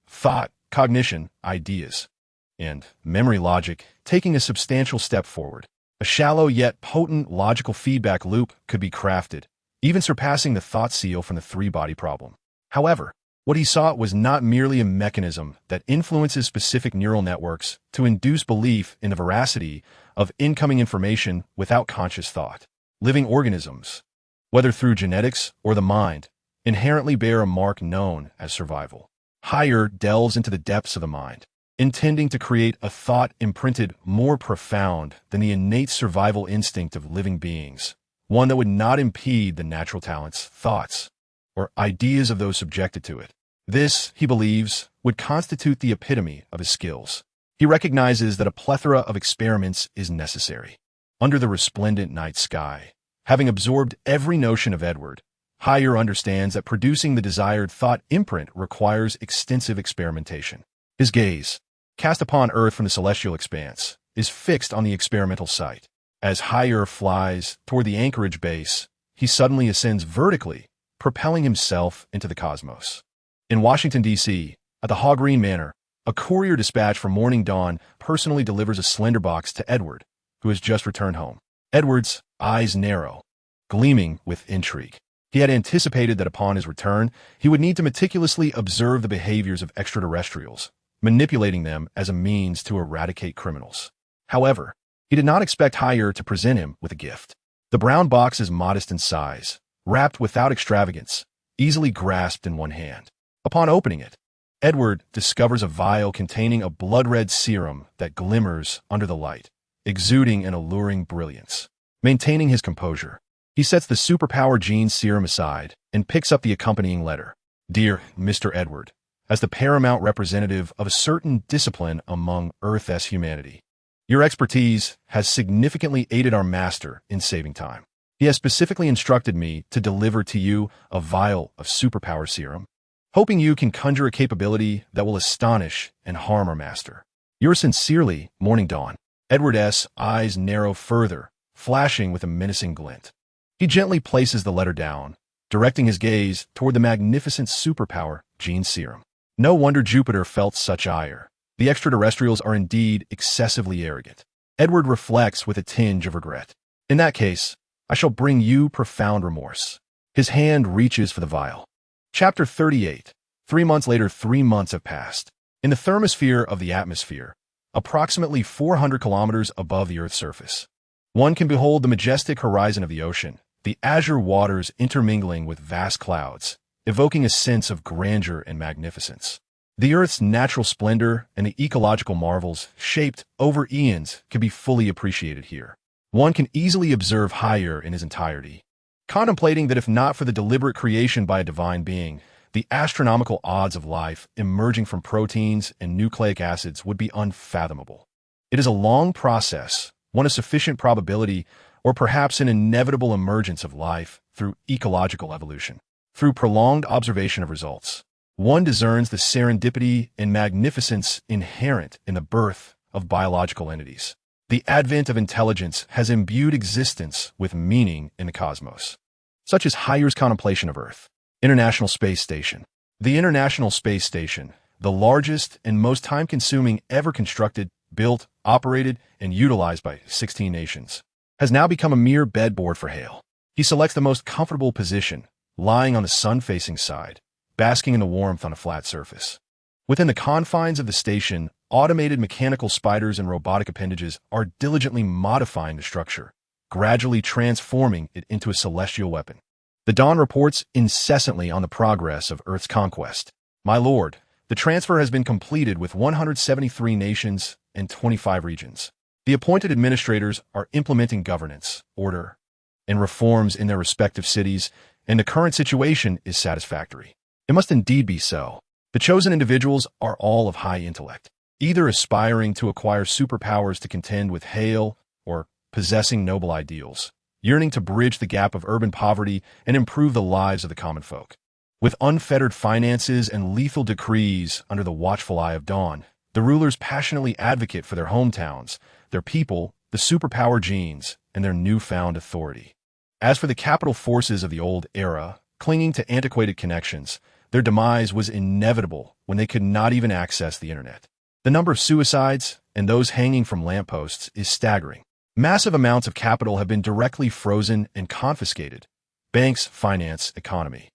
Thought, cognition, ideas, and memory logic, taking a substantial step forward. A shallow yet potent logical feedback loop could be crafted, even surpassing the thought seal from the three-body problem. However, what he sought was not merely a mechanism that influences specific neural networks to induce belief in the veracity of incoming information without conscious thought. Living organisms, whether through genetics or the mind, inherently bear a mark known as survival. Higher delves into the depths of the mind, intending to create a thought imprinted more profound than the innate survival instinct of living beings, one that would not impede the natural talents, thoughts, or ideas of those subjected to it. This, he believes, would constitute the epitome of his skills. He recognizes that a plethora of experiments is necessary. Under the resplendent night sky, having absorbed every notion of Edward, Higher understands that producing the desired thought imprint requires extensive experimentation. His gaze, cast upon Earth from the celestial expanse, is fixed on the experimental site. As Higher flies toward the anchorage base, he suddenly ascends vertically, propelling himself into the cosmos. In Washington, D.C., at the Hawgreen Manor, a courier dispatch from Morning Dawn personally delivers a slender box to Edward, who has just returned home. Edward's eyes narrow, gleaming with intrigue. He had anticipated that upon his return, he would need to meticulously observe the behaviors of extraterrestrials, manipulating them as a means to eradicate criminals. However, he did not expect Higher to present him with a gift. The brown box is modest in size, wrapped without extravagance, easily grasped in one hand. Upon opening it, Edward discovers a vial containing a blood-red serum that glimmers under the light, exuding an alluring brilliance. Maintaining his composure, he sets the superpower gene serum aside and picks up the accompanying letter. Dear Mr. Edward, as the paramount representative of a certain discipline among Earth's humanity, your expertise has significantly aided our master in saving time. He has specifically instructed me to deliver to you a vial of superpower serum, hoping you can conjure a capability that will astonish and harm our master. Yours sincerely, Morning Dawn. Edward's eyes narrow further, flashing with a menacing glint. He gently places the letter down, directing his gaze toward the magnificent superpower gene serum. No wonder Jupiter felt such ire. The extraterrestrials are indeed excessively arrogant. Edward reflects with a tinge of regret. In that case, I shall bring you profound remorse. His hand reaches for the vial. Chapter 38. 3 months later, 3 months have passed. In the thermosphere of the atmosphere, approximately 400 kilometers above the Earth's surface, one can behold the majestic horizon of the ocean, the azure waters intermingling with vast clouds, evoking a sense of grandeur and magnificence. The Earth's natural splendor and the ecological marvels shaped over eons can be fully appreciated here. One can easily observe Higher in his entirety, contemplating that if not for the deliberate creation by a divine being, the astronomical odds of life emerging from proteins and nucleic acids would be unfathomable. It is a long process, one of sufficient probability, or perhaps an inevitable emergence of life through ecological evolution. Through prolonged observation of results, one discerns the serendipity and magnificence inherent in the birth of biological entities. The advent of intelligence has imbued existence with meaning in the cosmos, such as Hayer's contemplation of Earth. International Space Station. The International Space Station, the largest and most time-consuming ever constructed, built, operated, and utilized by 16 nations, has now become a mere bedboard for Hale. He selects the most comfortable position, lying on the sun-facing side, basking in the warmth on a flat surface. Within the confines of the station, automated mechanical spiders and robotic appendages are diligently modifying the structure, gradually transforming it into a celestial weapon. The Dawn reports incessantly on the progress of Earth's conquest. My lord, the transfer has been completed with 173 nations and 25 regions. The appointed administrators are implementing governance, order, and reforms in their respective cities, and the current situation is satisfactory. It must indeed be so. The chosen individuals are all of high intellect, either aspiring to acquire superpowers to contend with Hale or possessing noble ideals, yearning to bridge the gap of urban poverty and improve the lives of the common folk. With unfettered finances and lethal decrees under the watchful eye of Dawn, the rulers passionately advocate for their hometowns, their people, the superpower genes, and their newfound authority. As for the capital forces of the old era, clinging to antiquated connections, their demise was inevitable when they could not even access the internet. The number of suicides and those hanging from lampposts is staggering. Massive amounts of capital have been directly frozen and confiscated. Banks, finance, economy,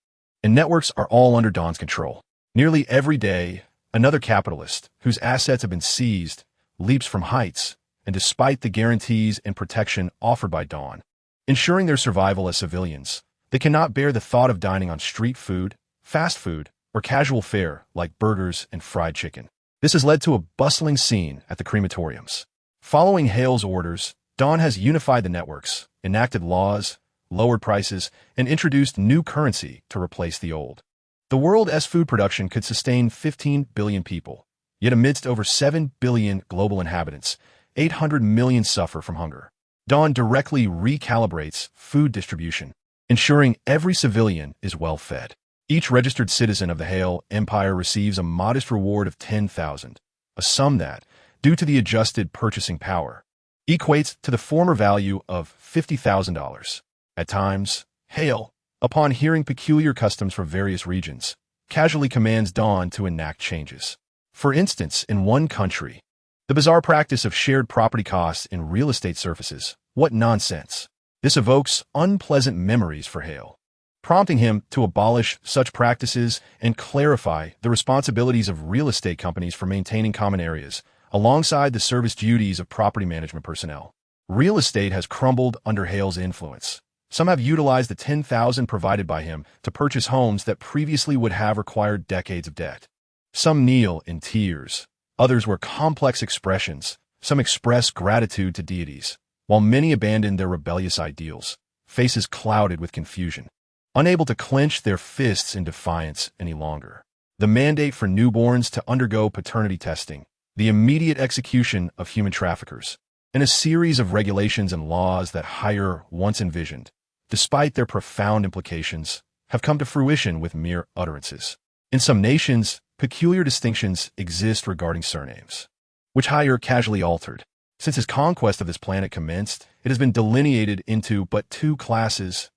and networks are all under Dawn's control. Nearly every day, another capitalist, whose assets have been seized, leaps from heights, and despite the guarantees and protection offered by Dawn, ensuring their survival as civilians, they cannot bear the thought of dining on street food, fast food, or casual fare like burgers and fried chicken. This has led to a bustling scene at the crematoriums. Following Hale's orders, Dawn has unified the networks, enacted laws, lowered prices, and introduced new currency to replace the old. The world's food production could sustain 15 billion people, yet amidst over 7 billion global inhabitants, 800 million suffer from hunger. Dawn directly recalibrates food distribution, ensuring every civilian is well fed. Each registered citizen of the Hale Empire receives a modest reward of 10,000, a sum that, due to the adjusted purchasing power, equates to the former value of $50,000. At times, Hale, upon hearing peculiar customs from various regions, casually commands Dawn to enact changes. For instance, in one country, the bizarre practice of shared property costs in real estate surfaces. What nonsense! This evokes unpleasant memories for Hale, prompting him to abolish such practices and clarify the responsibilities of real estate companies for maintaining common areas, alongside the service duties of property management personnel. Real estate has crumbled under Hale's influence. Some have utilized the $10,000 provided by him to purchase homes that previously would have required decades of debt. Some kneel in tears. Others wear complex expressions. Some express gratitude to deities, while many abandon their rebellious ideals, faces clouded with confusion, unable to clench their fists in defiance any longer. The mandate for newborns to undergo paternity testing, the immediate execution of human traffickers, and a series of regulations and laws that Hire once envisioned, despite their profound implications, have come to fruition with mere utterances. In some nations, peculiar distinctions exist regarding surnames, which Hire casually altered. Since his conquest of this planet commenced, it has been delineated into but two classes,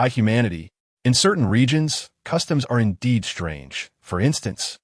humanity. In certain regions, customs are indeed strange. For instance,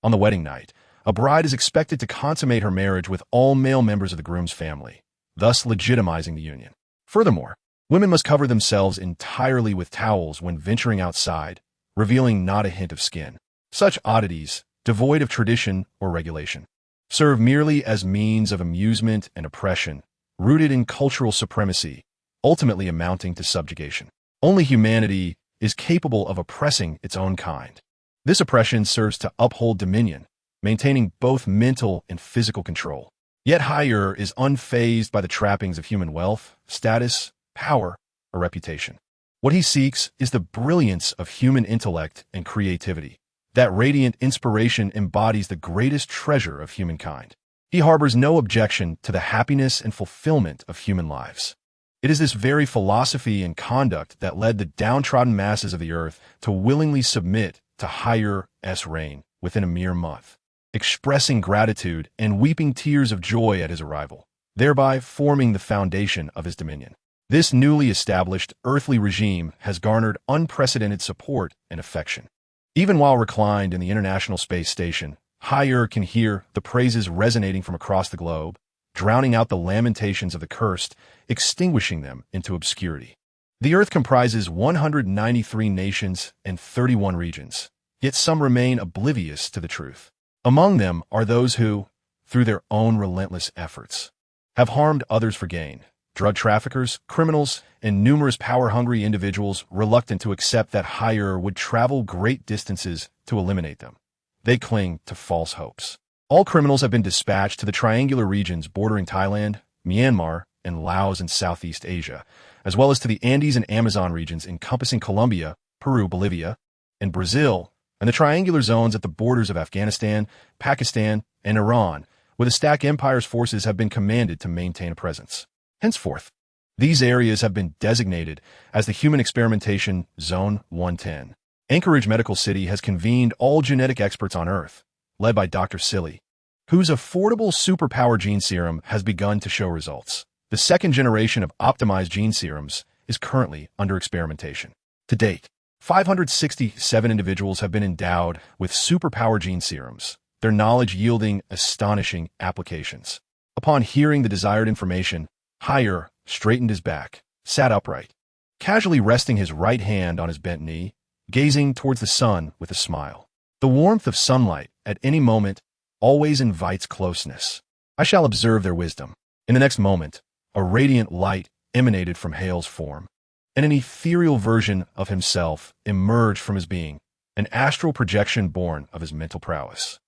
on the wedding night, a bride is expected to consummate her marriage with all male members of the groom's family, thus legitimizing the union. Furthermore, women must cover themselves entirely with towels when venturing outside, revealing not a hint of skin. Such oddities, devoid of tradition or regulation, serve merely as means of amusement and oppression, rooted in cultural supremacy, ultimately amounting to subjugation. Only humanity is capable of oppressing its own kind. This oppression serves to uphold dominion, maintaining both mental and physical control. Yet Higher is unfazed by the trappings of human wealth, status, power, or reputation. What he seeks is the brilliance of human intellect and creativity. That radiant inspiration embodies the greatest treasure of humankind. He harbors no objection to the happiness and fulfillment of human lives. It is this very philosophy and conduct that led the downtrodden masses of the earth to willingly submit to Higher's reign within a mere month, expressing gratitude and weeping tears of joy at his arrival, thereby forming the foundation of his dominion. This newly established earthly regime has garnered unprecedented support and affection. Even while reclined in the International Space Station, Higher can hear the praises resonating from across the globe, drowning out the lamentations of the cursed, extinguishing them into obscurity. The Earth comprises 193 nations and 31 regions, yet some remain oblivious to the truth. Among them are those who, through their own relentless efforts, have harmed others for gain. Drug traffickers, criminals, and numerous power-hungry individuals reluctant to accept that Higher would travel great distances to eliminate them. They cling to false hopes. All criminals have been dispatched to the triangular regions bordering Thailand, Myanmar, and Laos in Southeast Asia, as well as to the Andes and Amazon regions encompassing Colombia, Peru, Bolivia, and Brazil, and the triangular zones at the borders of Afghanistan, Pakistan, and Iran, where the Stack Empire's forces have been commanded to maintain a presence. Henceforth, these areas have been designated as the Human Experimentation Zone 110. Anchorage Medical City has convened all genetic experts on Earth, led by Dr. Silly, whose affordable superpower gene serum has begun to show results. The second generation of optimized gene serums is currently under experimentation. To date, 567 individuals have been endowed with superpower gene serums, their knowledge yielding astonishing applications. Upon hearing the desired information, Higher straightened his back, sat upright, casually resting his right hand on his bent knee, gazing towards the sun with a smile. The warmth of sunlight, at any moment, always invites closeness. I shall observe their wisdom. In the next moment, a radiant light emanated from Hale's form, and an ethereal version of himself emerged from his being, an astral projection born of his mental prowess.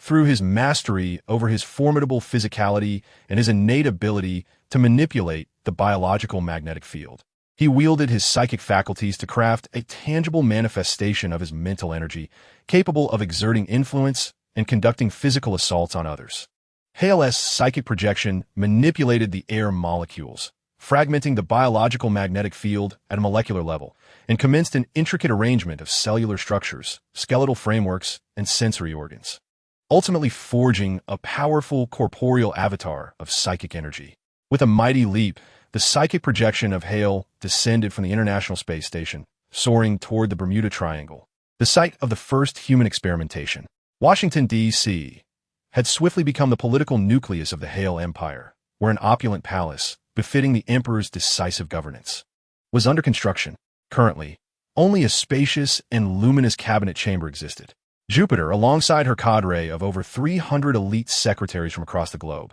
Through his mastery over his formidable physicality and his innate ability to manipulate the biological magnetic field, he wielded his psychic faculties to craft a tangible manifestation of his mental energy, capable of exerting influence and conducting physical assaults on others. Hale's psychic projection manipulated the air molecules, fragmenting the biological magnetic field at a molecular level, and commenced an intricate arrangement of cellular structures, skeletal frameworks, and sensory organs, ultimately forging a powerful corporeal avatar of psychic energy. With a mighty leap, the psychic projection of Hale descended from the International Space Station, soaring toward the Bermuda Triangle, the site of the first human experimentation. Washington, D.C., had swiftly become the political nucleus of the Hale Empire, where an opulent palace, befitting the emperor's decisive governance, was under construction. Currently, only a spacious and luminous cabinet chamber existed. Jupiter, alongside her cadre of over 300 elite secretaries from across the globe,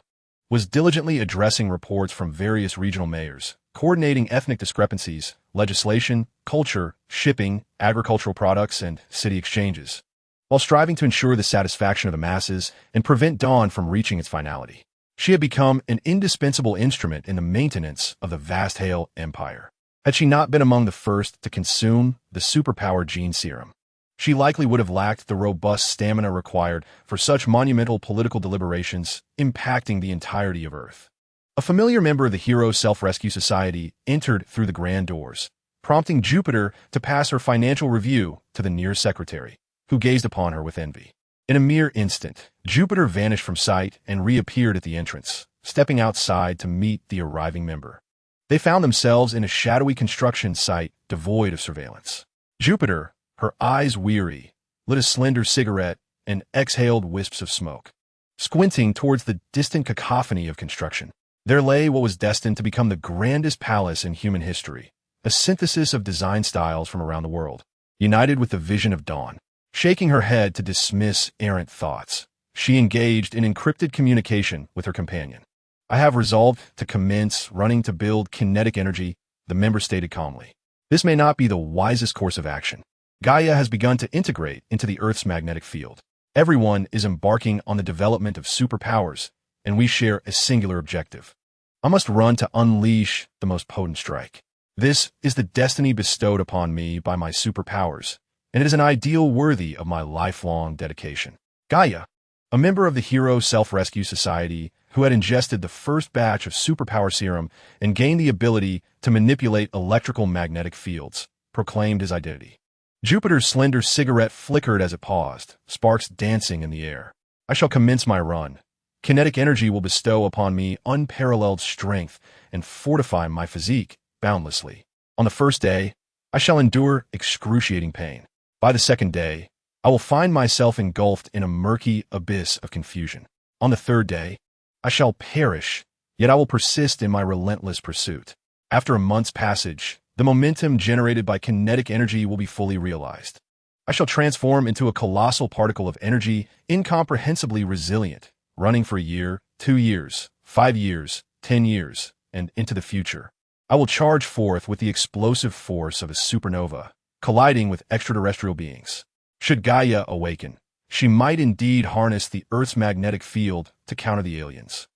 was diligently addressing reports from various regional mayors, coordinating ethnic discrepancies, legislation, culture, shipping, agricultural products, and city exchanges, while striving to ensure the satisfaction of the masses and prevent dawn from reaching its finality. She had become an indispensable instrument in the maintenance of the vast Hale Empire. Had she not been among the first to consume the superpower gene serum, she likely would have lacked the robust stamina required for such monumental political deliberations impacting the entirety of Earth. A familiar member of the Hero Self-Rescue Society entered through the grand doors, prompting Jupiter to pass her financial review to the nearest secretary, who gazed upon her with envy. In a mere instant, Jupiter vanished from sight and reappeared at the entrance, stepping outside to meet the arriving member. They found themselves in a shadowy construction site devoid of surveillance. Jupiter, her eyes weary, lit a slender cigarette and exhaled wisps of smoke. Squinting towards the distant cacophony of construction, there lay what was destined to become the grandest palace in human history, a synthesis of design styles from around the world, united with the vision of dawn. Shaking her head to dismiss errant thoughts, she engaged in encrypted communication with her companion. "I have resolved to commence running to build kinetic energy," the member stated calmly. This may not be the wisest course of action. Gaia has begun to integrate into the Earth's magnetic field. Everyone is embarking on the development of superpowers, and we share a singular objective. I must run to unleash the most potent strike. This is the destiny bestowed upon me by my superpowers, and it is an ideal worthy of my lifelong dedication. Gaia, a member of the Hero Self-Rescue Society who had ingested the first batch of superpower serum and gained the ability to manipulate electrical magnetic fields, proclaimed his identity. Jupiter's slender cigarette flickered as it paused, sparks dancing in the air. I shall commence my run. Kinetic energy will bestow upon me unparalleled strength and fortify my physique boundlessly. On the first day, I shall endure excruciating pain. By the second day, I will find myself engulfed in a murky abyss of confusion. On the third day, I shall perish, yet I will persist in my relentless pursuit. After a month's passage, the momentum generated by kinetic energy will be fully realized. I shall transform into a colossal particle of energy incomprehensibly resilient, running for a year, 2 years, 5 years, 10 years, and into the future. I will charge forth with the explosive force of a supernova, colliding with extraterrestrial beings. Should Gaia awaken, she might indeed harness the Earth's magnetic field to counter the aliens,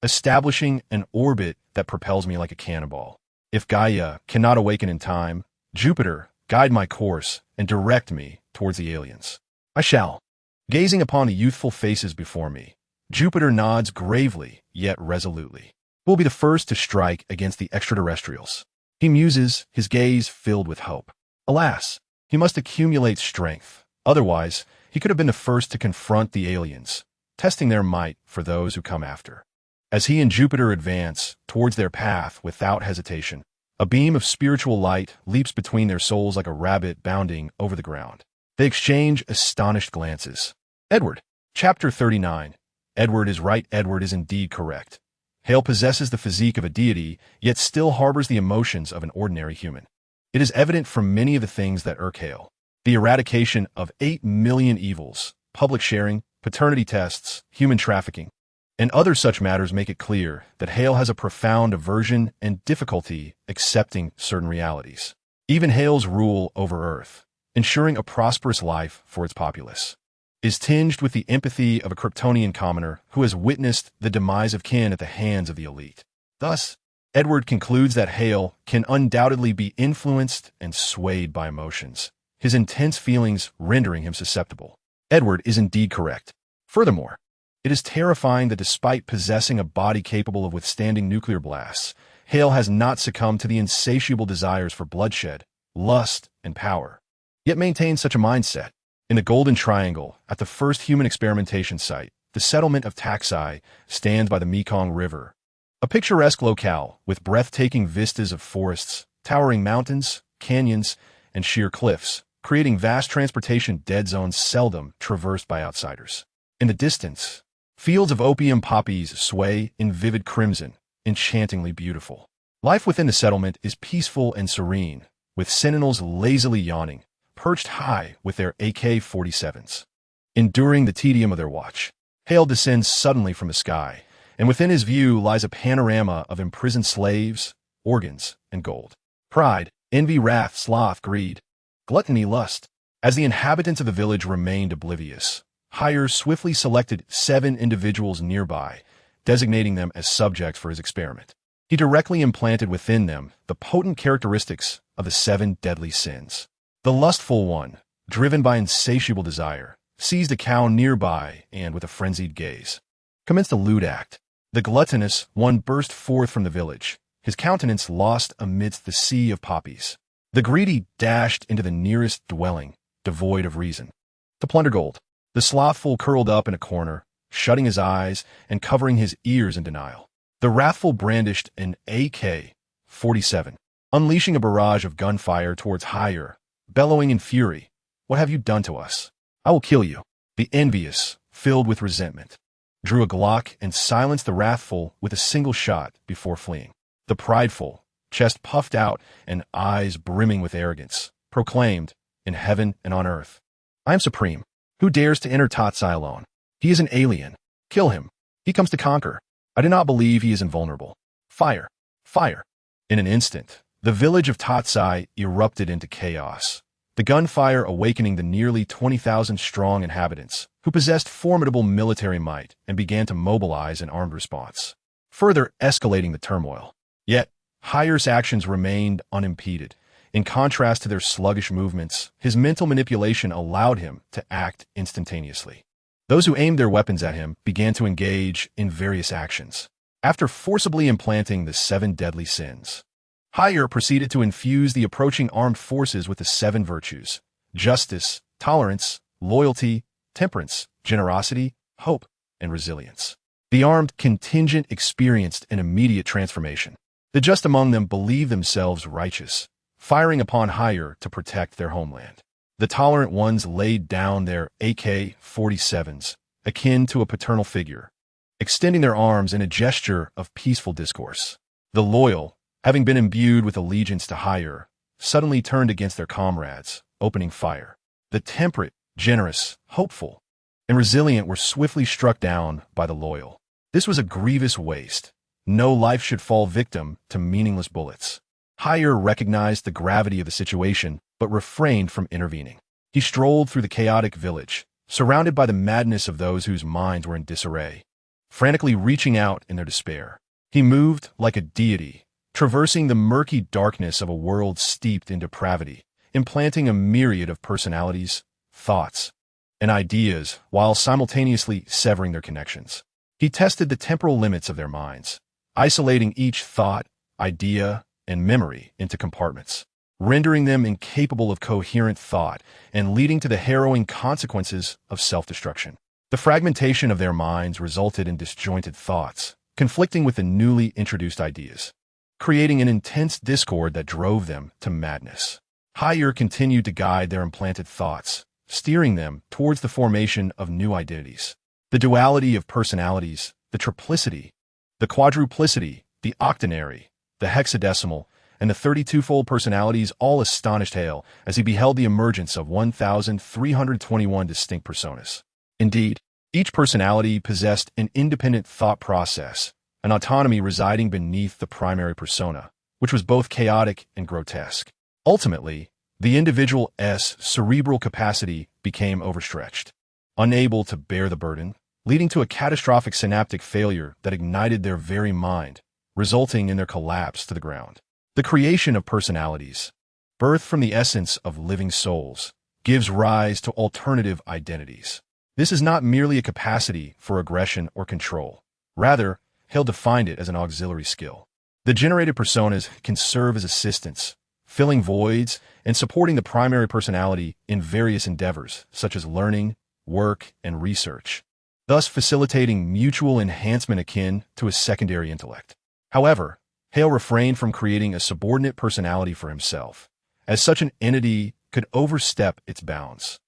establishing an orbit that propels me like a cannonball. If Gaia cannot awaken in time, Jupiter, guide my course and direct me towards the aliens. I shall. Gazing upon the youthful faces before me, Jupiter nods gravely yet resolutely. Will be the first to strike against the extraterrestrials. He muses, his gaze filled with hope. Alas, he must accumulate strength. Otherwise, he could have been the first to confront the aliens, testing their might for those who come after. As he and Jupiter advance towards their path without hesitation, a beam of spiritual light leaps between their souls like a rabbit bounding over the ground. They exchange astonished glances. Edward. Chapter 39. Edward is right. Edward is indeed correct. Hale possesses the physique of a deity, yet still harbors the emotions of an ordinary human. It is evident from many of the things that irk Hale. The eradication of 8 million evils, public sharing, paternity tests, human trafficking, and other such matters make it clear that Hale has a profound aversion and difficulty accepting certain realities. Even Hale's rule over Earth, ensuring a prosperous life for its populace, is tinged with the empathy of a Kryptonian commoner who has witnessed the demise of kin at the hands of the elite. Thus, Edward concludes that Hale can undoubtedly be influenced and swayed by emotions, his intense feelings rendering him susceptible. Edward is indeed correct. Furthermore, it is terrifying that despite possessing a body capable of withstanding nuclear blasts, Hale has not succumbed to the insatiable desires for bloodshed, lust, and power, yet maintains such a mindset. In the Golden Triangle, at the first human experimentation site, the settlement of Taxai stands by the Mekong River, a picturesque locale with breathtaking vistas of forests, towering mountains, canyons, and sheer cliffs, creating vast transportation dead zones seldom traversed by outsiders. In the distance, fields of opium poppies sway in vivid crimson, enchantingly beautiful. Life within the settlement is peaceful and serene, with sentinels lazily yawning, perched high with their AK-47s. Enduring the tedium of their watch, Hale descends suddenly from the sky, and within his view lies a panorama of imprisoned slaves, organs, and gold. Pride, envy, wrath, sloth, greed, gluttony, lust. As the inhabitants of the village remained oblivious, Hire swiftly selected 7 individuals nearby, designating them as subjects for his experiment. He directly implanted within them the potent characteristics of the 7 deadly sins. The lustful one, driven by insatiable desire, seized a cow nearby and, with a frenzied gaze, commenced a lewd act. The gluttonous one burst forth from the village, his countenance lost amidst the sea of poppies. The greedy dashed into the nearest dwelling, devoid of reason, to plunder gold. The slothful curled up in a corner, shutting his eyes and covering his ears in denial. The wrathful brandished an AK-47, unleashing a barrage of gunfire towards Hire, bellowing in fury, "What have you done to us? I will kill you." The envious, filled with resentment, drew a Glock and silenced the wrathful with a single shot before fleeing. The prideful, chest puffed out and eyes brimming with arrogance, proclaimed, in heaven and on earth, "I am supreme. Who dares to enter Tatsai alone? He is an alien. Kill him. He comes to conquer. I do not believe he is invulnerable. Fire! Fire!" In an instant, The village of Tatsai erupted into chaos, the gunfire awakening the nearly 20,000-strong inhabitants, who possessed formidable military might and began to mobilize an armed response, further escalating the turmoil. Yet, Haire's actions remained unimpeded. In contrast to their sluggish movements, his mental manipulation allowed him to act instantaneously. Those who aimed their weapons at him began to engage in various actions. After forcibly implanting the 7 deadly sins, Haire proceeded to infuse the approaching armed forces with the 7 virtues: justice, tolerance, loyalty, temperance, generosity, hope, and resilience. The armed contingent experienced an immediate transformation. The just among them believed themselves righteous, firing upon Haire to protect their homeland. The tolerant ones laid down their AK-47s, akin to a paternal figure, extending their arms in a gesture of peaceful discourse. The loyal, having been imbued with allegiance to Haire, suddenly turned against their comrades, opening fire. The temperate, generous, hopeful, and resilient were swiftly struck down by the loyal. This was a grievous waste. No life should fall victim to meaningless bullets. Haire recognized the gravity of the situation, but refrained from intervening. He strolled through the chaotic village, surrounded by the madness of those whose minds were in disarray, frantically reaching out in their despair. He moved like a deity, traversing the murky darkness of a world steeped in depravity, implanting a myriad of personalities, thoughts, and ideas while simultaneously severing their connections. He tested the temporal limits of their minds, isolating each thought, idea, and memory into compartments, rendering them incapable of coherent thought and leading to the harrowing consequences of self-destruction. The fragmentation of their minds resulted in disjointed thoughts, conflicting with the newly introduced ideas, creating an intense discord that drove them to madness. Haire continued to guide their implanted thoughts, steering them towards the formation of new identities. The duality of personalities, the triplicity, the quadruplicity, the octonary, the hexadecimal, and the 32-fold personalities all astonished Hale as he beheld the emergence of 1,321 distinct personas. Indeed, each personality possessed an independent thought process, an autonomy residing beneath the primary persona, which was both chaotic and grotesque. Ultimately, the individual's cerebral capacity became overstretched, unable to bear the burden, leading to a catastrophic synaptic failure that ignited their very mind, resulting in their collapse to the ground. The creation of personalities, birthed from the essence of living souls, gives rise to alternative identities. This is not merely a capacity for aggression or control. Rather, Hale defined it as an auxiliary skill. The generated personas can serve as assistants, filling voids and supporting the primary personality in various endeavors, such as learning, work, and research, thus facilitating mutual enhancement akin to a secondary intellect. However, Hale refrained from creating a subordinate personality for himself, as such an entity could overstep its bounds,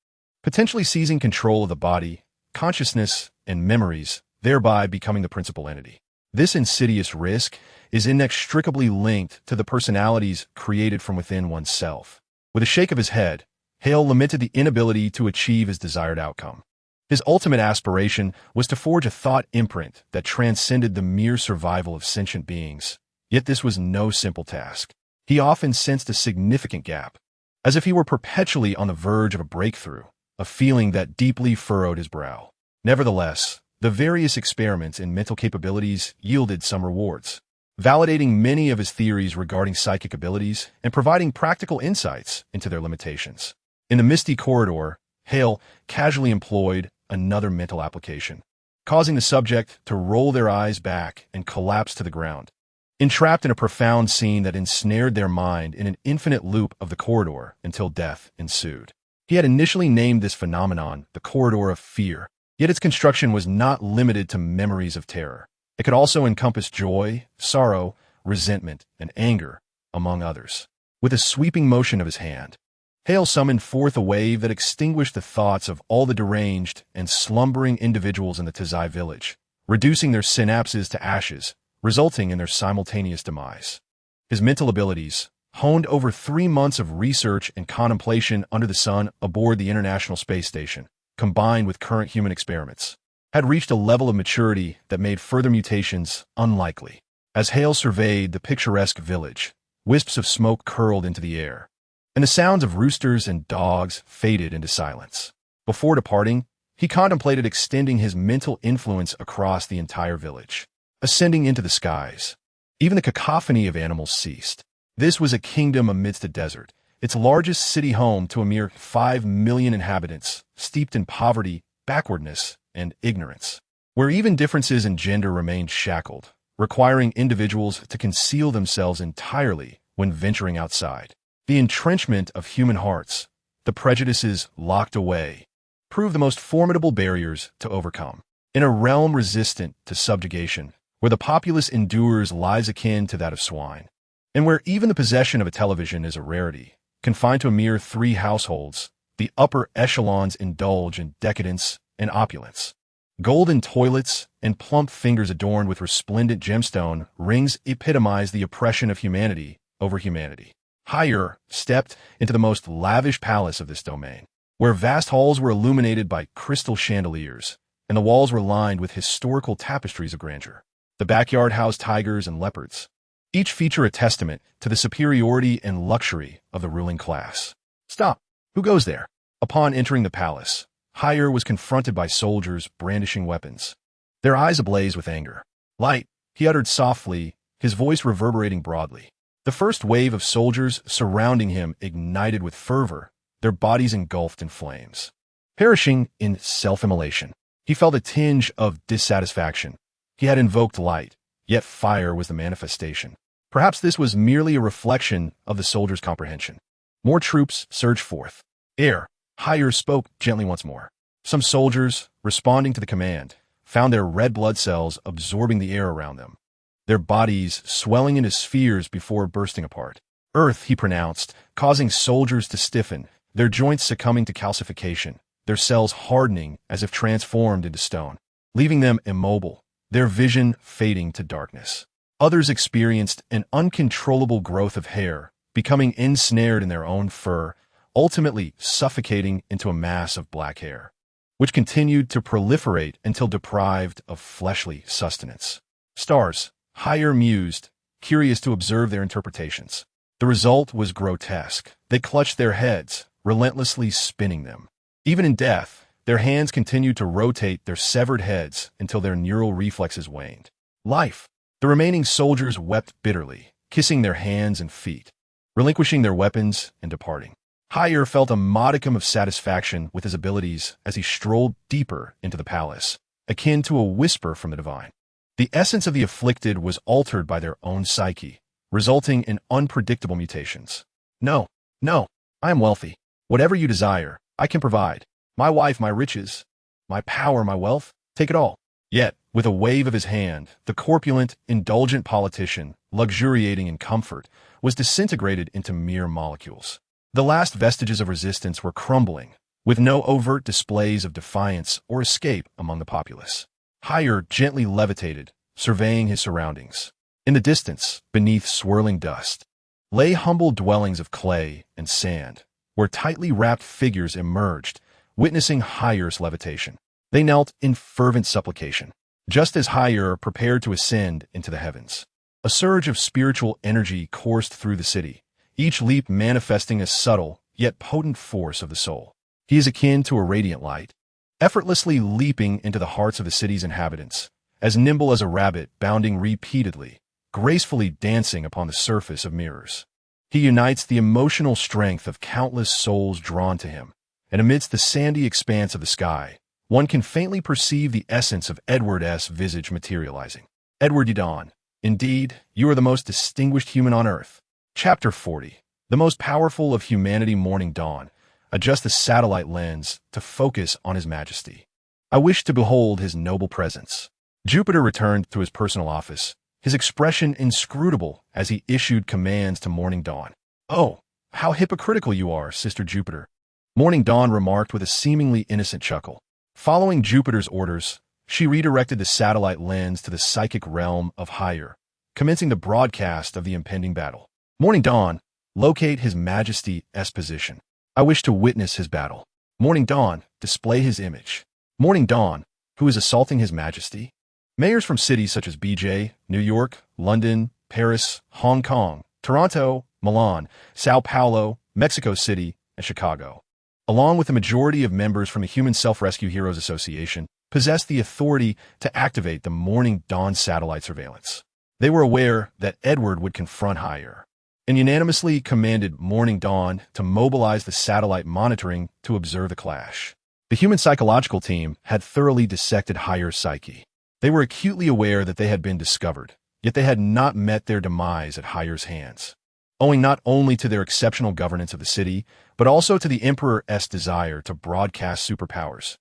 potentially seizing control of the body, consciousness, and memories, thereby becoming the principal entity. This insidious risk is inextricably linked to the personalities created from within oneself. With a shake of his head, Hale lamented the inability to achieve his desired outcome. His ultimate aspiration was to forge a thought imprint that transcended the mere survival of sentient beings. Yet this was no simple task. He often sensed a significant gap, as if he were perpetually on the verge of a breakthrough, a feeling that deeply furrowed his brow. Nevertheless, the various experiments in mental capabilities yielded some rewards, validating many of his theories regarding psychic abilities and providing practical insights into their limitations. In the misty corridor, Hale casually employed another mental application, causing the subject to roll their eyes back and collapse to the ground, entrapped in a profound scene that ensnared their mind in an infinite loop of the corridor until death ensued. He had initially named this phenomenon the corridor of fear, yet its construction was not limited to memories of terror. It could also encompass joy, sorrow, resentment, and anger, among others. With a sweeping motion of his hand, Hale summoned forth a wave that extinguished the thoughts of all the deranged and slumbering individuals in the Tazai village, reducing their synapses to ashes, resulting in their simultaneous demise. His mental abilities, honed over 3 months of research and contemplation under the sun aboard the International Space Station, combined with current human experiments, had reached a level of maturity that made further mutations unlikely. As Hale surveyed the picturesque village, wisps of smoke curled into the air, and the sounds of roosters and dogs faded into silence. Before departing, he contemplated extending his mental influence across the entire village, ascending into the skies. Even the cacophony of animals ceased. This was a kingdom amidst a desert, its largest city home to a mere 5 million inhabitants, steeped in poverty, backwardness, and ignorance, where even differences in gender remained shackled, requiring individuals to conceal themselves entirely when venturing outside. The entrenchment of human hearts, the prejudices locked away, prove the most formidable barriers to overcome. In a realm resistant to subjugation, where the populace endures lives akin to that of swine, and where even the possession of a television is a rarity, confined to a mere 3 households, the upper echelons indulge in decadence and opulence. Golden toilets and plump fingers adorned with resplendent gemstone rings epitomize the oppression of humanity over humanity. Higher stepped into the most lavish palace of this domain, where vast halls were illuminated by crystal chandeliers, and the walls were lined with historical tapestries of grandeur. The backyard housed tigers and leopards, each feature a testament to the superiority and luxury of the ruling class. Stop! Who goes there? Upon entering the palace, Higher was confronted by soldiers brandishing weapons, their eyes ablaze with anger. Light, he uttered softly, his voice reverberating broadly. The first wave of soldiers surrounding him ignited with fervor, their bodies engulfed in flames. Perishing in self-immolation, he felt a tinge of dissatisfaction. He had invoked light, yet fire was the manifestation. Perhaps this was merely a reflection of the soldiers' comprehension. More troops surged forth. Air, Higher spoke gently once more. Some soldiers, responding to the command, found their red blood cells absorbing the air around them, their bodies swelling into spheres before bursting apart. Earth, he pronounced, causing soldiers to stiffen, their joints succumbing to calcification, their cells hardening as if transformed into stone, leaving them immobile, their vision fading to darkness. Others experienced an uncontrollable growth of hair, becoming ensnared in their own fur, ultimately suffocating into a mass of black hair, which continued to proliferate until deprived of fleshly sustenance. Stars, Higher mused, curious to observe their interpretations. The result was grotesque. They clutched their heads, relentlessly spinning them. Even in death, their hands continued to rotate their severed heads until their neural reflexes waned. Life. The remaining soldiers wept bitterly, kissing their hands and feet, relinquishing their weapons and departing. Higher felt a modicum of satisfaction with his abilities as he strolled deeper into the palace, akin to a whisper from the divine. The essence of the afflicted was altered by their own psyche, resulting in unpredictable mutations. No, I am wealthy. Whatever you desire, I can provide. My wife, my riches, my power, my wealth, take it all. Yet, with a wave of his hand, the corpulent, indulgent politician, luxuriating in comfort, was disintegrated into mere molecules. The last vestiges of resistance were crumbling, with no overt displays of defiance or escape among the populace. Higher gently levitated, surveying his surroundings. In the distance, beneath swirling dust, lay humble dwellings of clay and sand, where tightly wrapped figures emerged, witnessing Higher's levitation. They knelt in fervent supplication, just as Higher prepared to ascend into the heavens. A surge of spiritual energy coursed through the city, each leap manifesting a subtle, yet potent force of the soul. He is akin to a radiant light, effortlessly leaping into the hearts of the city's inhabitants, as nimble as a rabbit bounding repeatedly, gracefully dancing upon the surface of mirrors. He unites the emotional strength of countless souls drawn to him, and amidst the sandy expanse of the sky, one can faintly perceive the essence of Edward's visage materializing. Edward Yadon, indeed, you are the most distinguished human on earth. Chapter 40. The most powerful of humanity. Morning dawn. Adjust the satellite lens to focus on his majesty. I wish to behold his noble presence. Jupiter returned to his personal office, his expression inscrutable as he issued commands to Morning Dawn. Oh, how hypocritical you are, Sister Jupiter, Morning Dawn remarked with a seemingly innocent chuckle. Following Jupiter's orders, she redirected the satellite lens to the psychic realm of Higher, commencing the broadcast of the impending battle. Morning Dawn, locate His Majesty's position. I wish to witness his battle. Morning Dawn, display his image. Morning Dawn, who is assaulting His Majesty? Mayors from cities such as BJ, New York, London, Paris, Hong Kong,
Toronto, Milan, Sao Paulo, Mexico City, and Chicago, along with the majority of members from the Human Self-Rescue Heroes Association, possessed the authority to activate the Morning Dawn satellite surveillance. They were aware that Edward would confront Higher, and unanimously commanded Morning Dawn to mobilize the satellite monitoring to observe the clash. The human psychological team had thoroughly dissected Higher's psyche. They were acutely aware that they had been discovered, yet they had not met their demise at Higher's hands, owing not only to their exceptional governance of the city, but also to the Emperor's desire to broadcast superpowers,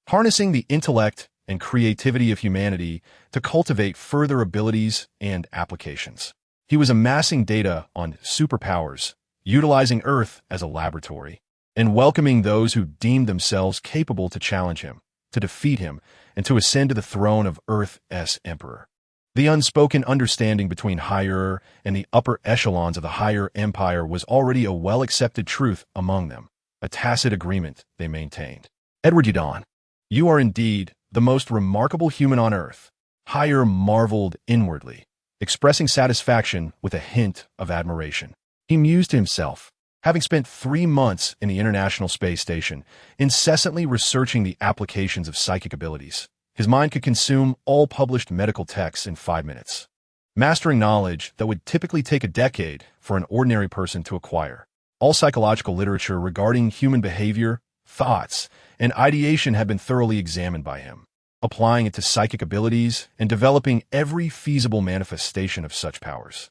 harnessing the intellect and creativity of humanity to cultivate further abilities and applications. He was amassing data on superpowers, utilizing Earth as a laboratory, and welcoming those who deemed themselves capable to challenge him, to defeat him, and to ascend to the throne of Earth's Emperor. The unspoken understanding between Higher and the upper echelons of the Higher Empire was already a well-accepted truth among them, a tacit agreement they maintained. Edward Udon, you are indeed the most remarkable human on Earth. Higher marveled inwardly, expressing satisfaction with a hint of admiration. He mused to himself, having spent 3 months in the International Space Station, incessantly researching the applications of psychic abilities. His mind could consume all published medical texts in 5 minutes, mastering knowledge that would typically take a decade for an ordinary person to acquire. All psychological literature regarding human behavior, thoughts, and ideation had been thoroughly examined by him, applying it to psychic abilities and developing every feasible manifestation of such powers.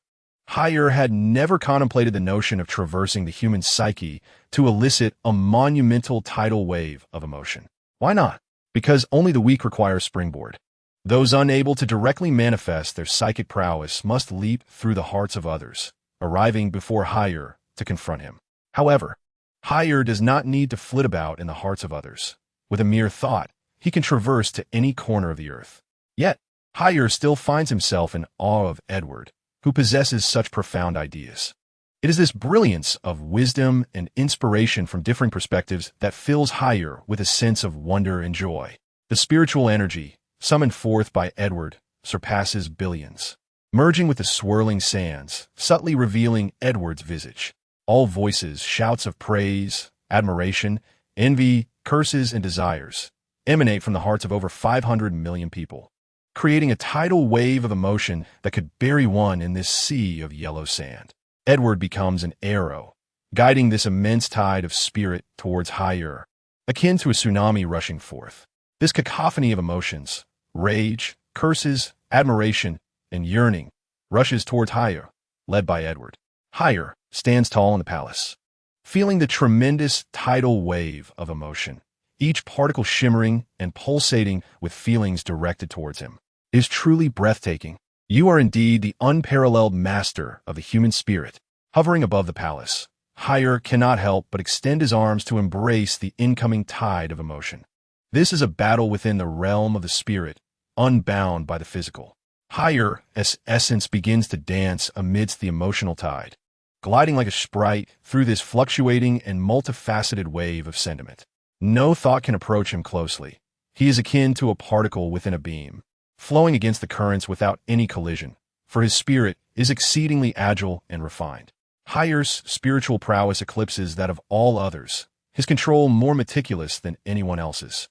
Higher had never contemplated the notion of traversing the human psyche to elicit a monumental tidal wave of emotion. Why not? Because only the weak require a springboard. Those unable to directly manifest their psychic prowess must leap through the hearts of others, arriving before Higher to confront him. However, Higher does not need to flit about in the hearts of others. With a mere thought, he can traverse to any corner of the earth. Yet, Higher still finds himself in awe of Edward, who possesses such profound ideas. It is this brilliance of wisdom and inspiration from differing perspectives that fills Higher with a sense of wonder and joy. The spiritual energy, summoned forth by Edward, surpasses billions, merging with the swirling sands, subtly revealing Edward's visage. All voices, shouts of praise, admiration, envy, curses, and desires emanate from the hearts of over 500 million people, creating a tidal wave of emotion that could bury one in this sea of yellow sand. Edward becomes an arrow, guiding this immense tide of spirit towards Higher, akin to a tsunami rushing forth. This cacophony of emotions, rage, curses, admiration, and yearning, rushes towards Higher, led by Edward. Higher stands tall in the palace, feeling the tremendous tidal wave of emotion, each particle shimmering and pulsating with feelings directed towards him. It is truly breathtaking. You are indeed the unparalleled master of the human spirit. Hovering above the palace, Higher cannot help but extend his arms to embrace the incoming tide of emotion. This is a battle within the realm of the spirit, unbound by the physical. Higher's essence begins to dance amidst the emotional tide, gliding like a sprite through this fluctuating and multifaceted wave of sentiment. No thought can approach him closely. He is akin to a particle within a beam, flowing against the currents without any collision, for his spirit is exceedingly agile and refined. Higher's spiritual prowess eclipses that of all others, his control more meticulous than anyone else's.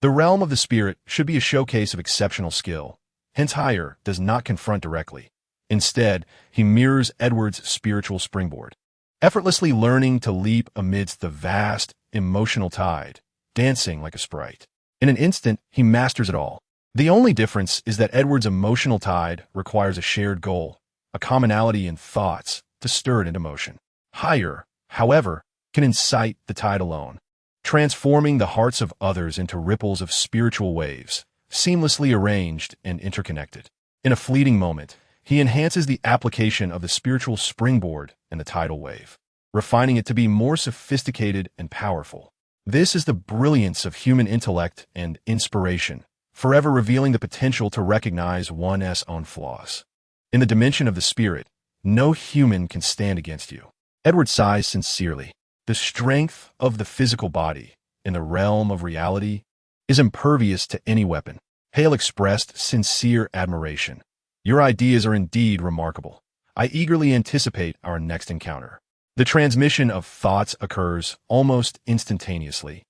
The realm of the spirit should be a showcase of exceptional skill, hence Higher does not confront directly. Instead, he mirrors Edward's spiritual springboard, effortlessly learning to leap amidst the vast, emotional tide, dancing like a sprite. In an instant, he masters it all. The only difference is that Edward's emotional tide requires a shared goal, a commonality in thoughts, to stir it into motion. Higher, however, can incite the tide alone, transforming the hearts of others into ripples of spiritual waves, seamlessly arranged and interconnected. In a fleeting moment, he enhances the application of the spiritual springboard and the tidal wave, refining it to be more sophisticated and powerful. This is the brilliance of human intellect and inspiration, forever revealing the potential to recognize one's own flaws. In the dimension of the spirit, no human can stand against you. Edward sighs sincerely. The strength of the physical body, in the realm of reality, is impervious to any weapon. Hale expressed sincere admiration. Your ideas are indeed remarkable. I eagerly anticipate our next encounter. The transmission of thoughts occurs almost instantaneously,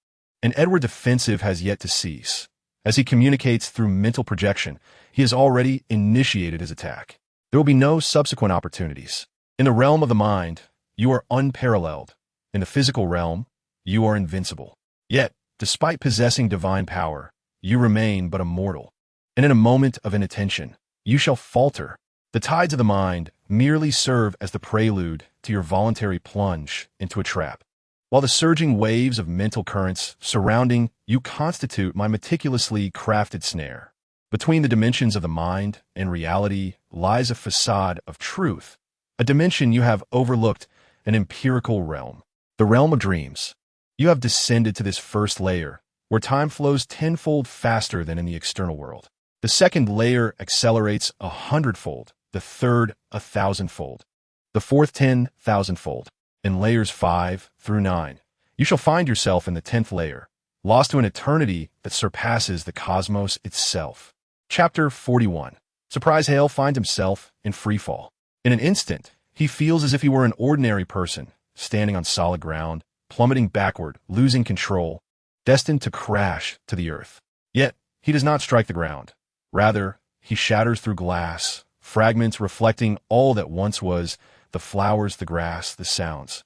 and Edward's offensive has yet to cease. As he communicates through mental projection, he has already initiated his attack. There will be no subsequent opportunities. In the realm of the mind, you are unparalleled. In the physical realm, you are invincible. Yet, despite possessing divine power, you remain but a mortal. And in a moment of inattention, you shall falter. The tides of the mind merely serve as the prelude to your voluntary plunge into a trap, while the surging waves of mental currents surrounding you constitute my meticulously crafted snare. Between the dimensions of the mind and reality lies a facade of truth, a dimension you have overlooked, an empirical realm, the realm of dreams. You have descended to this first layer, where time flows tenfold faster than in the external world. The second layer accelerates 100-fold, the third 1,000-fold, the fourth 10,000-fold. In layers 5 through 9, you shall find yourself in the 10th layer, lost to an eternity that surpasses the cosmos itself. Chapter 41. Surprise Hale finds himself in freefall. In an instant, he feels as if he were an ordinary person, standing on solid ground, plummeting backward, losing control, destined to crash to the earth. Yet, he does not strike the ground. Rather, he shatters through glass, fragments reflecting all that once was, the flowers, the grass, the sounds,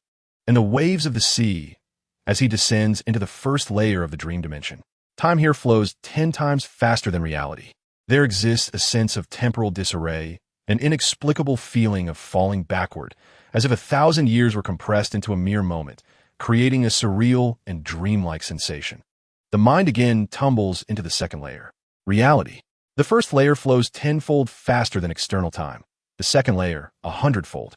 and the waves of the sea as he descends into the first layer of the dream dimension. Time here flows 10 times faster than reality. There exists a sense of temporal disarray, an inexplicable feeling of falling backward, as if 1,000 years were compressed into a mere moment, creating a surreal and dreamlike sensation. The mind again tumbles into the second layer, reality. The first layer flows 10-fold faster than external time, the second layer 100-fold.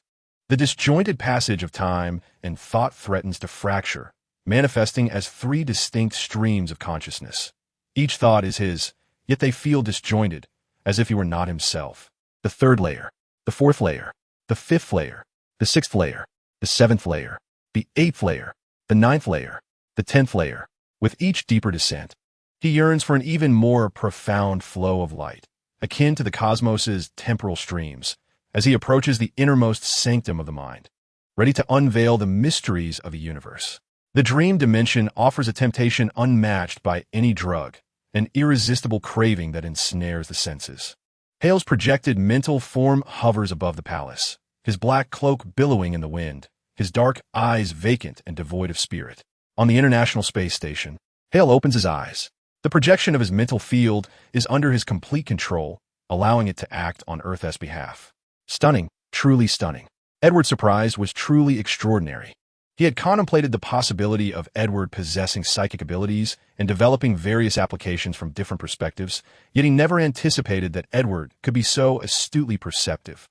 The disjointed passage of time and thought threatens to fracture, manifesting as 3 distinct streams of consciousness. Each thought is his, yet they feel disjointed, as if he were not himself. The third layer, the fourth layer, the fifth layer, the sixth layer, the seventh layer, the eighth layer, the ninth layer, the 10th layer. With each deeper descent, he yearns for an even more profound flow of light, akin to the cosmos's temporal streams, as he approaches the innermost sanctum of the mind, ready to unveil the mysteries of the universe. The dream dimension offers a temptation unmatched by any drug, an irresistible craving that ensnares the senses. Hale's projected mental form hovers above the palace, his black cloak billowing in the wind, his dark eyes vacant and devoid of spirit. On the International Space Station, Hale opens his eyes. The projection of his mental field is under his complete control, allowing it to act on Earth's behalf. Stunning, truly stunning. Edward's surprise was truly extraordinary. He had contemplated the possibility of Edward possessing psychic abilities and developing various applications from different perspectives, yet he never anticipated that Edward could be so astutely perceptive,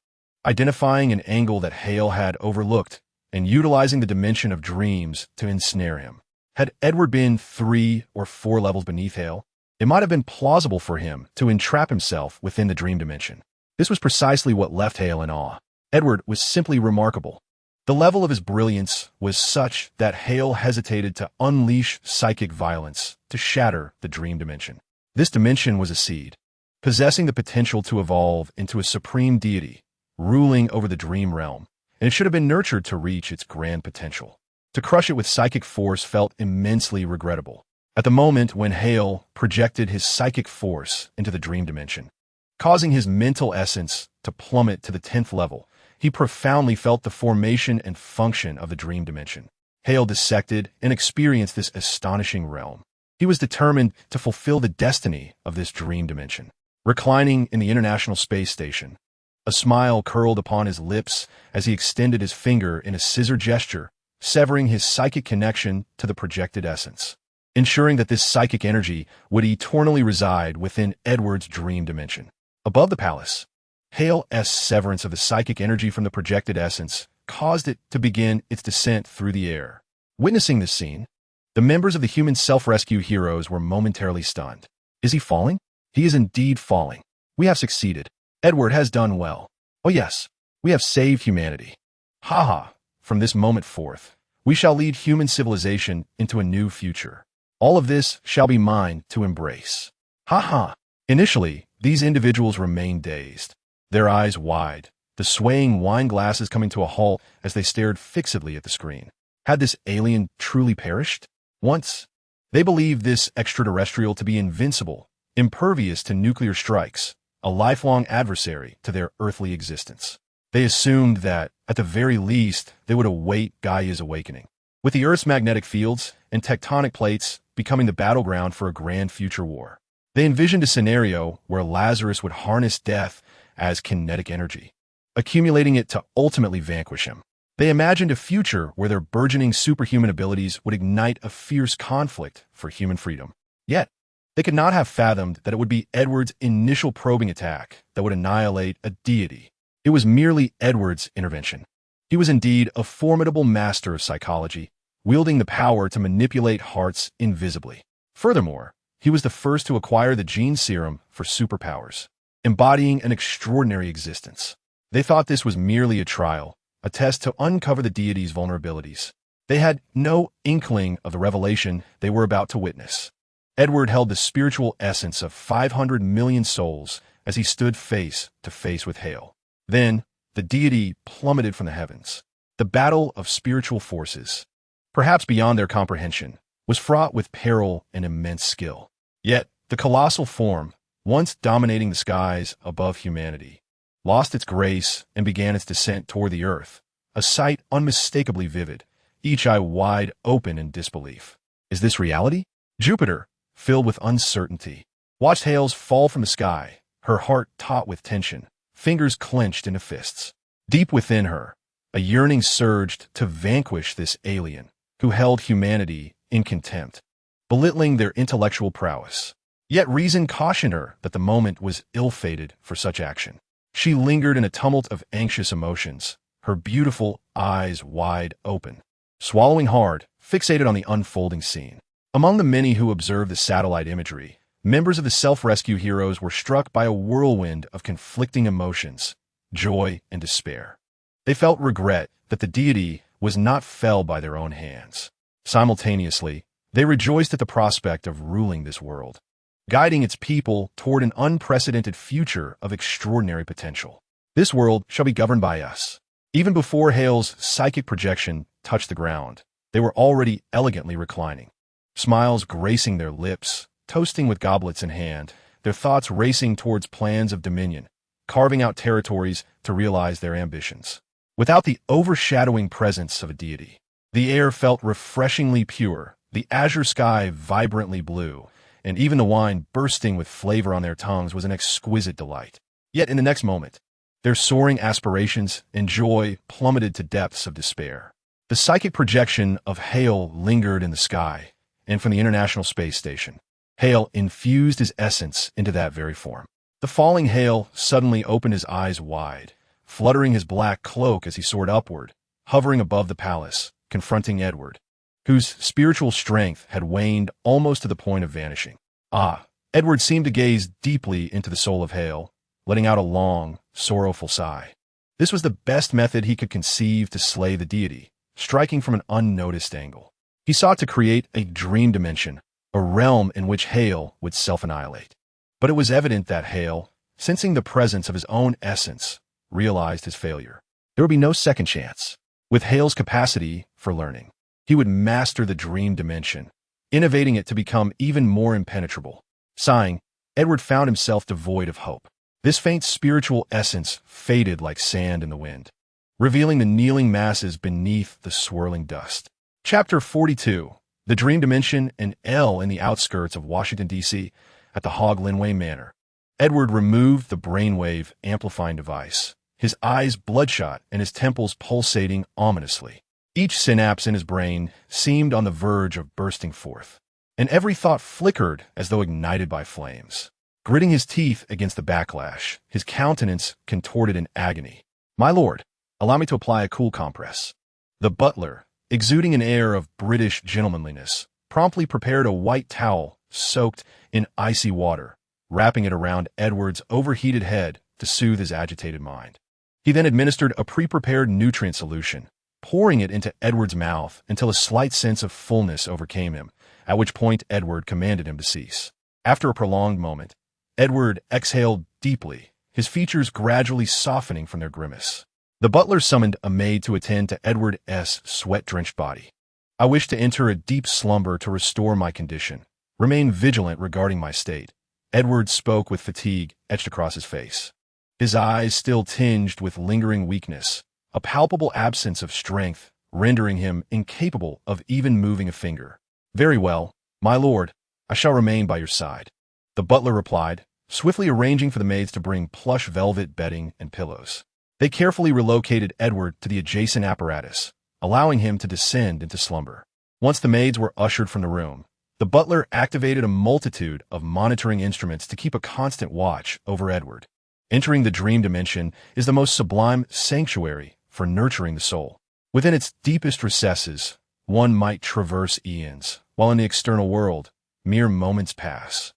identifying an angle that Hale had overlooked and utilizing the dimension of dreams to ensnare him. Had Edward been 3 or 4 levels beneath Hale, it might have been plausible for him to entrap himself within the dream dimension. This was precisely what left Hale in awe. Edward was simply remarkable. The level of his brilliance was such that Hale hesitated to unleash psychic violence to shatter the dream dimension. This dimension was a seed, possessing the potential to evolve into a supreme deity, ruling over the dream realm, and it should have been nurtured to reach its grand potential. To crush it with psychic force felt immensely regrettable. At the moment when Hale projected his psychic force into the dream dimension, causing his mental essence to plummet to the 10th level, he profoundly felt the formation and function of the dream dimension. Hale dissected and experienced this astonishing realm. He was determined to fulfill the destiny of this dream dimension. Reclining in the International Space Station, a smile curled upon his lips as he extended his finger in a scissor gesture, severing his psychic connection to the projected essence, ensuring that this psychic energy would eternally reside within Edward's dream dimension. Above the palace, Hale's severance of the psychic energy from the projected essence caused it to begin its descent through the air. Witnessing this scene, the members of the human self-rescue heroes were momentarily stunned. Is he falling? He is indeed falling. We have succeeded. Edward has done well. Oh yes, we have saved humanity. Ha ha. From this moment forth, we shall lead human civilization into a new future. All of this shall be mine to embrace. Ha ha. Initially, these individuals remained dazed, their eyes wide, the swaying wine glasses coming to a halt as they stared fixedly at the screen. Had this alien truly perished? Once, they believed this extraterrestrial to be invincible, impervious to nuclear strikes, a lifelong adversary to their earthly existence. They assumed that, at the very least, they would await Gaia's awakening, with the Earth's magnetic fields and tectonic plates becoming the battleground for a grand future war. They envisioned a scenario where Lazarus would harness death as kinetic energy, accumulating it to ultimately vanquish him. They imagined a future where their burgeoning superhuman abilities would ignite a fierce conflict for human freedom. Yet, they could not have fathomed that it would be Edward's initial probing attack that would annihilate a deity. It was merely Edward's intervention. He was indeed a formidable master of psychology, wielding the power to manipulate hearts invisibly. Furthermore, he was the first to acquire the gene serum for superpowers, embodying an extraordinary existence. They thought this was merely a trial, a test to uncover the deity's vulnerabilities. They had no inkling of the revelation they were about to witness. Edward held the spiritual essence of 500 million souls as he stood face to face with Hale. Then, the deity plummeted from the heavens. The battle of spiritual forces, perhaps beyond their comprehension, was fraught with peril and immense skill. Yet, the colossal form, once dominating the skies above humanity, lost its grace and began its descent toward the earth, a sight unmistakably vivid, each eye wide open in disbelief. Is this reality? Jupiter, filled with uncertainty, watched Hales fall from the sky, her heart taut with tension, fingers clenched into fists. Deep within her, a yearning surged to vanquish this alien who held humanity in contempt, belittling their intellectual prowess. Yet reason cautioned her that the moment was ill-fated for such action. She lingered in a tumult of anxious emotions, her beautiful eyes wide open, swallowing hard, fixated on the unfolding scene. Among the many who observed the satellite imagery, members of the self-rescue heroes were struck by a whirlwind of conflicting emotions, joy and despair. They felt regret that the deity was not felled by their own hands. Simultaneously, they rejoiced at the prospect of ruling this world, guiding its people toward an unprecedented future of extraordinary potential. This world shall be governed by us. Even before Hale's psychic projection touched the ground, they were already elegantly reclining, smiles gracing their lips, toasting with goblets in hand, their thoughts racing towards plans of dominion, carving out territories to realize their ambitions. Without the overshadowing presence of a deity, the air felt refreshingly pure, the azure sky vibrantly blue, and even the wine bursting with flavor on their tongues was an exquisite delight. Yet in the next moment, their soaring aspirations and joy plummeted to depths of despair. The psychic projection of Hale lingered in the sky, and from the International Space Station, Hale infused his essence into that very form. The falling Hale suddenly opened his eyes wide, fluttering his black cloak as he soared upward, hovering above the palace, confronting Edward, whose spiritual strength had waned almost to the point of vanishing. Edward seemed to gaze deeply into the soul of Hale, letting out a long, sorrowful sigh. This was the best method he could conceive to slay the deity, striking from an unnoticed angle. He sought to create a dream dimension, a realm in which Hale would self-annihilate. But it was evident that Hale, sensing the presence of his own essence, realized his failure. There would be no second chance. With Hale's capacity for learning, he would master the dream dimension, innovating it to become even more impenetrable. Sighing, Edward found himself devoid of hope. This faint spiritual essence faded like sand in the wind, revealing the kneeling masses beneath the swirling dust. Chapter 42. The Dream Dimension and L in the outskirts of Washington, D.C., at the Hog Linway Manor. Edward removed the brainwave amplifying device, his eyes bloodshot and his temples pulsating ominously. Each synapse in his brain seemed on the verge of bursting forth, and every thought flickered as though ignited by flames. Gritting his teeth against the backlash, his countenance contorted in agony. "My lord, allow me to apply a cool compress." The butler, exuding an air of British gentlemanliness, promptly prepared a white towel soaked in icy water, wrapping it around Edward's overheated head to soothe his agitated mind. He then administered a pre-prepared nutrient solution, pouring it into Edward's mouth until a slight sense of fullness overcame him, at which point Edward commanded him to cease. After a prolonged moment, Edward exhaled deeply, his features gradually softening from their grimace. The butler summoned a maid to attend to Edward's sweat-drenched body. I wish to enter a deep slumber to restore my condition. Remain vigilant regarding my state. Edward spoke with fatigue etched across his face. His eyes still tinged with lingering weakness, a palpable absence of strength, rendering him incapable of even moving a finger. Very well, my lord, I shall remain by your side. The butler replied, swiftly arranging for the maids to bring plush velvet bedding and pillows. They carefully relocated Edward to the adjacent apparatus, allowing him to descend into slumber. Once the maids were ushered from the room, the butler activated a multitude of monitoring instruments to keep a constant watch over Edward. Entering the dream dimension is the most sublime sanctuary for nurturing the soul. Within its deepest recesses, one might traverse eons, while in the external world, mere moments pass.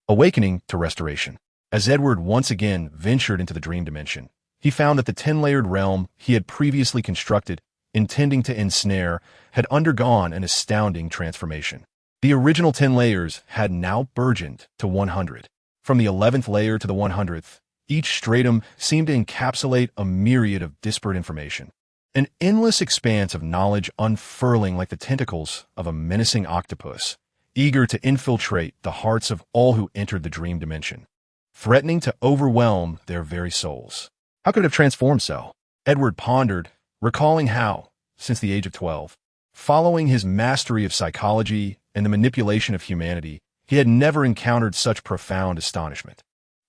Awakening to restoration. As Edward once again ventured into the dream dimension, he found that the 10-layered realm he had previously constructed, intending to ensnare, had undergone an astounding transformation. The original 10 layers had now burgeoned to 100. From the 11th layer to the 100th, each stratum seemed to encapsulate a myriad of disparate information. An endless expanse of knowledge unfurling like the tentacles of a menacing octopus, eager to infiltrate the hearts of all who entered the dream dimension, threatening to overwhelm their very souls.
How could it have transformed so?
Edward pondered, recalling how, since the age of 12, following his mastery of psychology and the manipulation of humanity, he had never encountered such profound astonishment.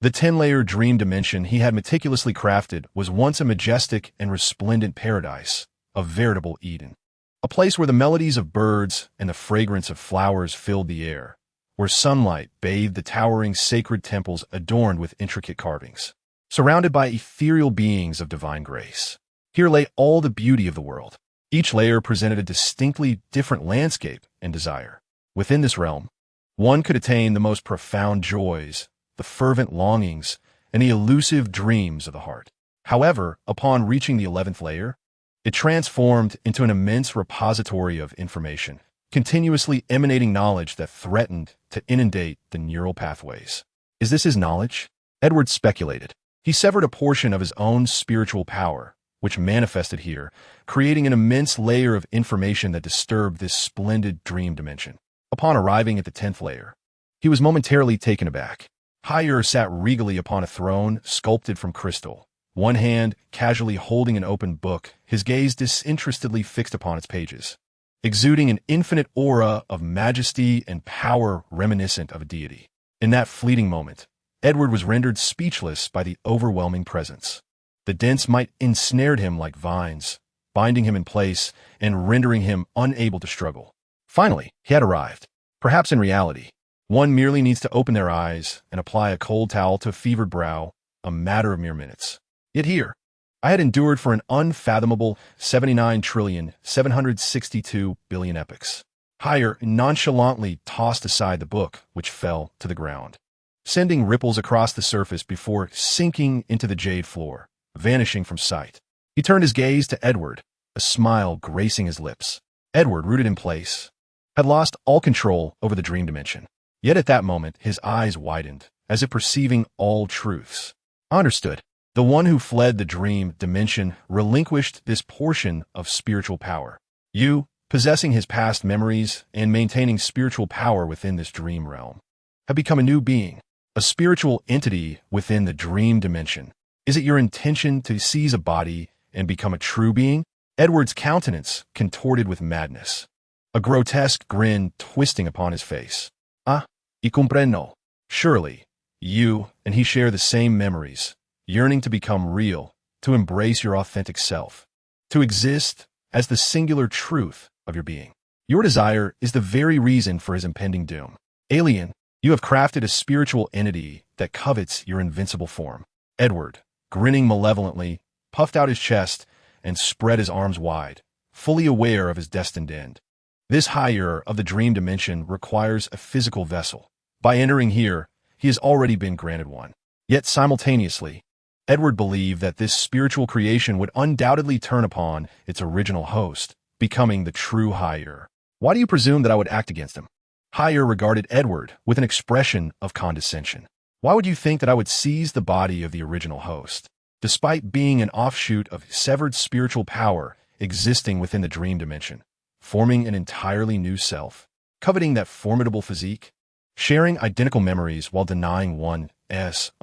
The 10-layer dream dimension he had meticulously crafted was once a majestic and resplendent paradise, a veritable Eden. A place where the melodies of birds and the fragrance of flowers filled the air, where sunlight bathed the towering sacred temples adorned with intricate carvings. Surrounded by ethereal beings of divine grace, here lay all the beauty of the world. Each layer presented a distinctly different landscape and desire. Within this realm, one could attain the most profound joys, the fervent longings, and the elusive dreams of the heart. However, upon reaching the 11th layer, it transformed into an immense repository of information, continuously emanating knowledge that threatened to inundate the neural pathways. Is this his knowledge? Edward speculated. He severed a portion of his own spiritual power, which manifested here, creating an immense layer of information that disturbed this splendid dream dimension. Upon arriving at the 10th layer, he was momentarily taken aback. Higher sat regally upon a throne sculpted from crystal, one hand casually holding an open book, his gaze disinterestedly fixed upon its pages, exuding an infinite aura of majesty and power reminiscent of a deity. In that fleeting moment, Edward was rendered speechless by the overwhelming presence. The dense might ensnared him like vines, binding him in place and rendering him unable to struggle. Finally, he had arrived. Perhaps in reality, one merely needs to open their eyes and apply a cold towel to a fevered brow, a matter of mere minutes. Yet here, I had endured for an unfathomable 79,762,000,000,000 epochs. Higher nonchalantly tossed aside the book, which fell to the ground, sending ripples across the surface before sinking into the jade floor, vanishing from sight. He turned his gaze to Edward, a smile gracing his lips. Edward, rooted in place, had lost all control over the dream dimension. Yet at that moment, his eyes widened, as if perceiving all truths. Understood. The one who fled the dream dimension relinquished this portion of spiritual power. You, possessing his past memories and maintaining spiritual power within this dream realm, have become a new being, a spiritual entity within the dream dimension. Is it your intention to seize a body and become a true being? Edward's countenance contorted with madness, a grotesque grin twisting upon his face. Ah, y comprendo. Surely, you and he share the same memories, yearning to become real, to embrace your authentic self, to exist as the singular truth of your being. Your desire is the very reason for his impending doom. Alien, you have crafted a spiritual entity that covets your invincible form. Edward, grinning malevolently, puffed out his chest and spread his arms wide, fully aware of his destined end. This higher of the dream dimension requires a physical vessel. By entering here, he has already been granted one. Yet simultaneously, Edward believed that this spiritual creation would undoubtedly turn upon its original host, becoming the true higher. Why do you presume that I would act against him? Higher regarded Edward with an expression of condescension. Why would you think that I would seize the body of the original host, despite being an offshoot of severed spiritual power existing within the dream dimension, forming an entirely new self, coveting that formidable physique, sharing identical memories while denying one's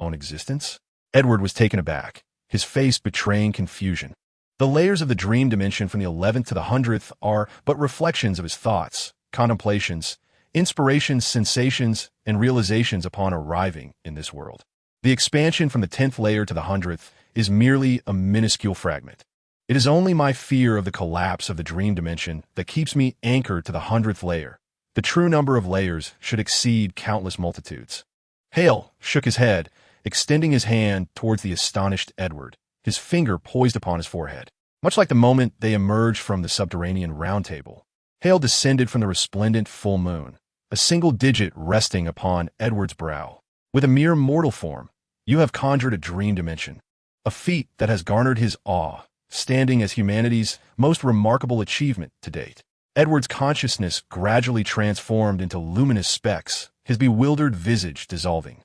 own existence? Edward was taken aback, his face betraying confusion. The layers of the dream dimension from the 11th to the 100th are but reflections of his thoughts, contemplations, inspirations, sensations, and realizations upon arriving in this world. The expansion from the 10th layer to the 100th is merely a minuscule fragment. It is only my fear of the collapse of the dream dimension that keeps me anchored to the 100th layer. The true number of layers should exceed countless multitudes. Hale shook his head, extending his hand towards the astonished Edward, his finger poised upon his forehead. Much like the moment they emerged from the subterranean round table, Hale descended from the resplendent full moon, a single digit resting upon Edward's brow. With a mere mortal form, you have conjured a dream dimension, a feat that has garnered his awe, standing as humanity's most remarkable achievement to date. Edward's consciousness gradually transformed into luminous specks, his bewildered visage dissolving,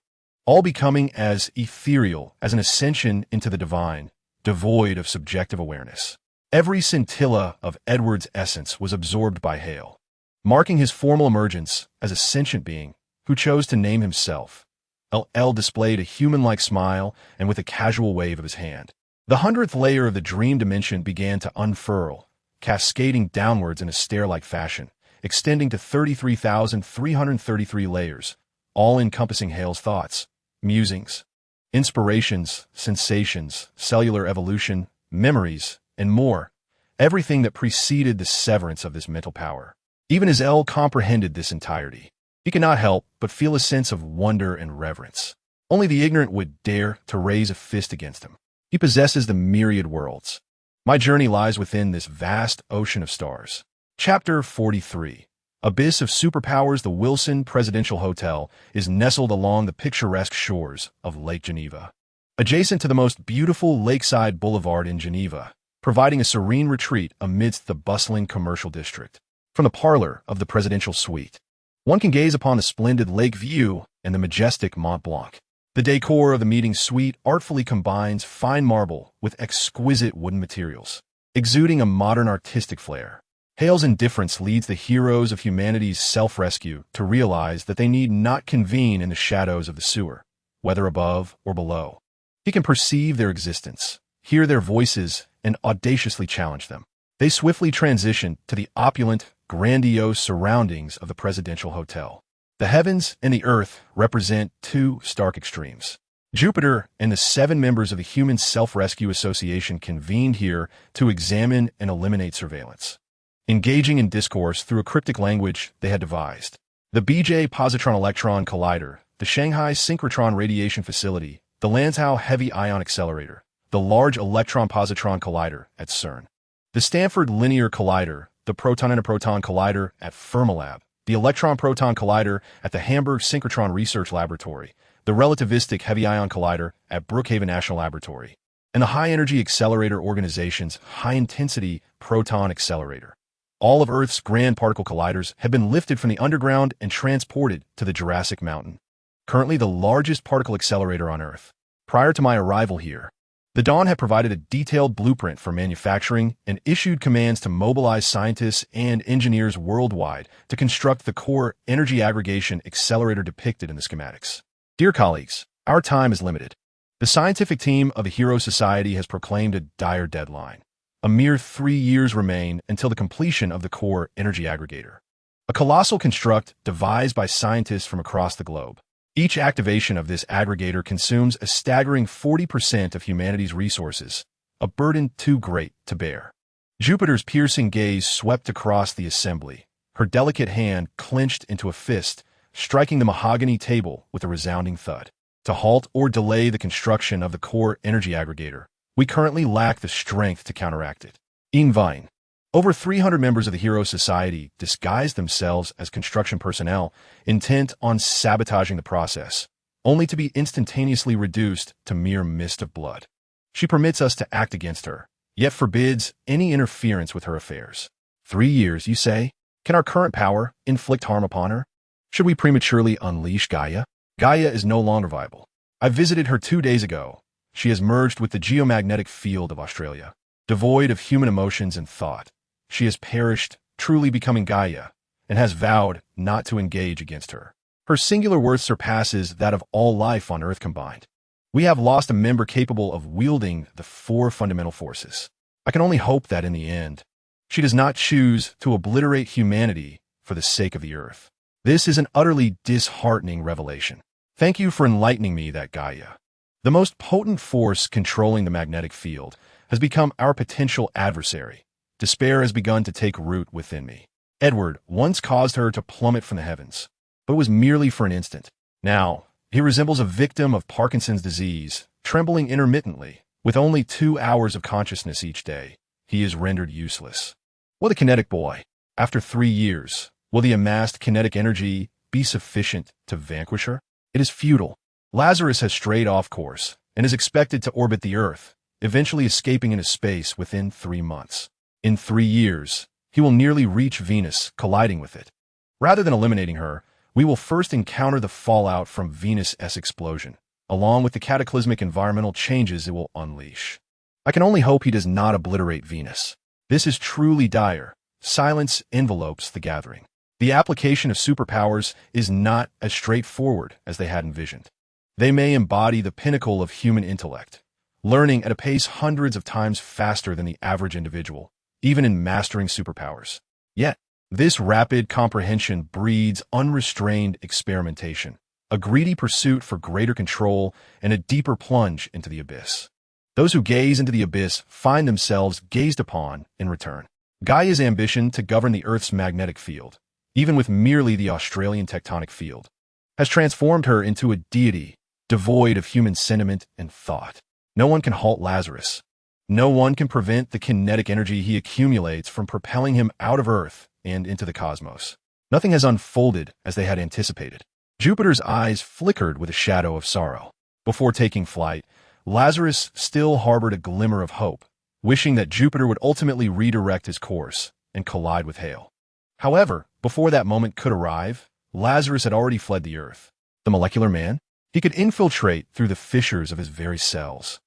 all becoming as ethereal as an ascension into the divine, devoid of subjective awareness. Every scintilla of Edward's essence was absorbed by Hale, marking his formal emergence as a sentient being who chose to name himself. L displayed a human-like smile and with a casual wave of his hand. The 100th layer of the dream dimension began to unfurl, cascading downwards in a stair-like fashion, extending to 33,333 layers, all encompassing Hale's thoughts, musings, inspirations, sensations, cellular evolution, memories, and more, everything that preceded the severance of this mental power. Even as L comprehended this entirety, he could not help but feel a sense of wonder and reverence. Only the ignorant would dare to raise a fist against him. He possesses the myriad worlds. My journey lies within this vast ocean of stars. Chapter 43. Abyss of Superpowers. The Wilson Presidential Hotel is nestled along the picturesque shores of Lake Geneva, adjacent to the most beautiful lakeside boulevard in Geneva, providing a serene retreat amidst the bustling commercial district. From the parlor of the presidential suite, one can gaze upon the splendid lake view and the majestic Mont Blanc. The decor of the meeting suite artfully combines fine marble with exquisite wooden materials, exuding a modern artistic flair. Hale's indifference leads the heroes of humanity's self-rescue to realize that they need not convene in the shadows of the sewer, whether above or below. He can perceive their existence, hear their voices, and audaciously challenge them. They swiftly transition to the opulent, grandiose surroundings of the presidential hotel. The heavens and the earth represent two stark extremes. Jupiter and the 7 members of the Human Self-Rescue Association convened here to examine and eliminate surveillance, engaging in discourse through a cryptic language they had devised. The BJ Positron-Electron Collider, the Shanghai Synchrotron Radiation Facility, the Lanzhou Heavy Ion Accelerator, the Large Electron-Positron Collider at CERN, the Stanford Linear Collider, the Proton and a Proton Collider at Fermilab, the Electron-Proton Collider at the Hamburg Synchrotron Research Laboratory, the Relativistic Heavy Ion Collider at Brookhaven National Laboratory, and the High Energy Accelerator Organization's High Intensity Proton Accelerator. All of Earth's grand particle colliders have been lifted from the underground and transported to the Jurassic Mountain, currently the largest particle accelerator on Earth. Prior to my arrival here, the Dawn had provided a detailed blueprint for manufacturing and issued commands to mobilize scientists and engineers worldwide to construct the core energy aggregation accelerator depicted in the schematics. Dear colleagues, our time is limited. The scientific team of the Hero Society has proclaimed a dire deadline. A mere 3 years remain until the completion of the core energy aggregator, a colossal construct devised by scientists from across the globe. Each activation of this aggregator consumes a staggering 40% of humanity's resources, a burden too great to bear. Jupiter's piercing gaze swept across the assembly, her delicate hand clenched into a fist, striking the mahogany table with a resounding thud. To halt or delay the construction of the core energy aggregator, we currently lack the strength to counteract it. In vain. Over 300 members of the Hero Society disguised themselves as construction personnel, intent on sabotaging the process, only to be instantaneously reduced to mere mist of blood. She permits us to act against her, yet forbids any interference with her affairs. 3 years, you say? Can our current power inflict harm upon her? Should we prematurely unleash Gaia? Gaia is no longer viable. I visited her 2 days ago. She has merged with the geomagnetic field of Australia. Devoid of human emotions and thought, she has perished, truly becoming Gaia, and has vowed not to engage against her. Her singular worth surpasses that of all life on Earth combined. We have lost a member capable of wielding the four fundamental forces. I can only hope that in the end, she does not choose to obliterate humanity for the sake of the Earth. This is an utterly disheartening revelation. Thank you for enlightening me that Gaia, the most potent force controlling the magnetic field, has become our potential adversary. Despair has begun to take root within me. Edward once caused her to plummet from the heavens, but it was merely for an instant. Now, he resembles a victim of Parkinson's disease, trembling intermittently. With only 2 hours of consciousness each day, he is rendered useless. Will the kinetic boy, after 3 years, will the amassed kinetic energy be sufficient to vanquish her? It is futile. Lazarus has strayed off course and is expected to orbit the Earth, eventually escaping into space within 3 months. In 3 years, he will nearly reach Venus, colliding with it. Rather than eliminating her, we will first encounter the fallout from Venus' explosion, along with the cataclysmic environmental changes it will unleash. I can only hope he does not obliterate Venus. This is truly dire. Silence envelopes the gathering. The application of superpowers is not as straightforward as they had envisioned. They may embody the pinnacle of human intellect, learning at a pace hundreds of times faster than the average individual, even in mastering superpowers. Yet, this rapid comprehension breeds unrestrained experimentation, a greedy pursuit for greater control, and a deeper plunge into the abyss. Those who gaze into the abyss find themselves gazed upon in return. Gaia's ambition to govern the Earth's magnetic field, even with merely the Australian tectonic field, has transformed her into a deity devoid of human sentiment and thought. No one can halt Lazarus. No one can prevent the kinetic energy he accumulates from propelling him out of Earth and into the cosmos. Nothing has unfolded as they had anticipated. Jupiter's eyes flickered with a shadow of sorrow. Before taking flight, Lazarus still harbored a glimmer of hope, wishing that Jupiter would ultimately redirect his course and collide with Hale. However, before that moment could arrive, Lazarus had already fled the Earth. The molecular man? He could infiltrate through the fissures of his very cells,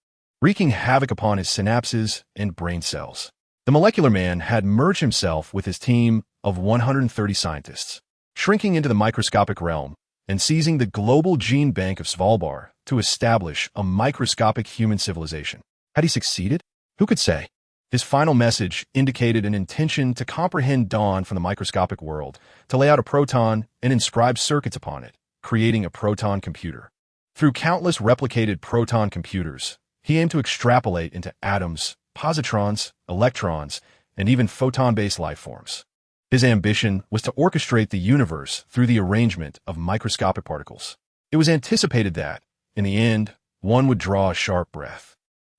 wreaking havoc upon his synapses and brain cells. The molecular man had merged himself with his team of 130 scientists, shrinking into the microscopic realm and seizing the global gene bank of Svalbard to establish a microscopic human civilization. Had he succeeded? Who could say? His final message indicated an intention to comprehend dawn from the microscopic world, to lay out a proton and inscribe circuits upon it, creating a proton computer. Through countless replicated proton computers, he aimed to extrapolate into atoms, positrons, electrons, and even photon-based life forms. His ambition was to orchestrate the universe through the arrangement of microscopic particles. It was anticipated that, in the end, one would draw a sharp breath.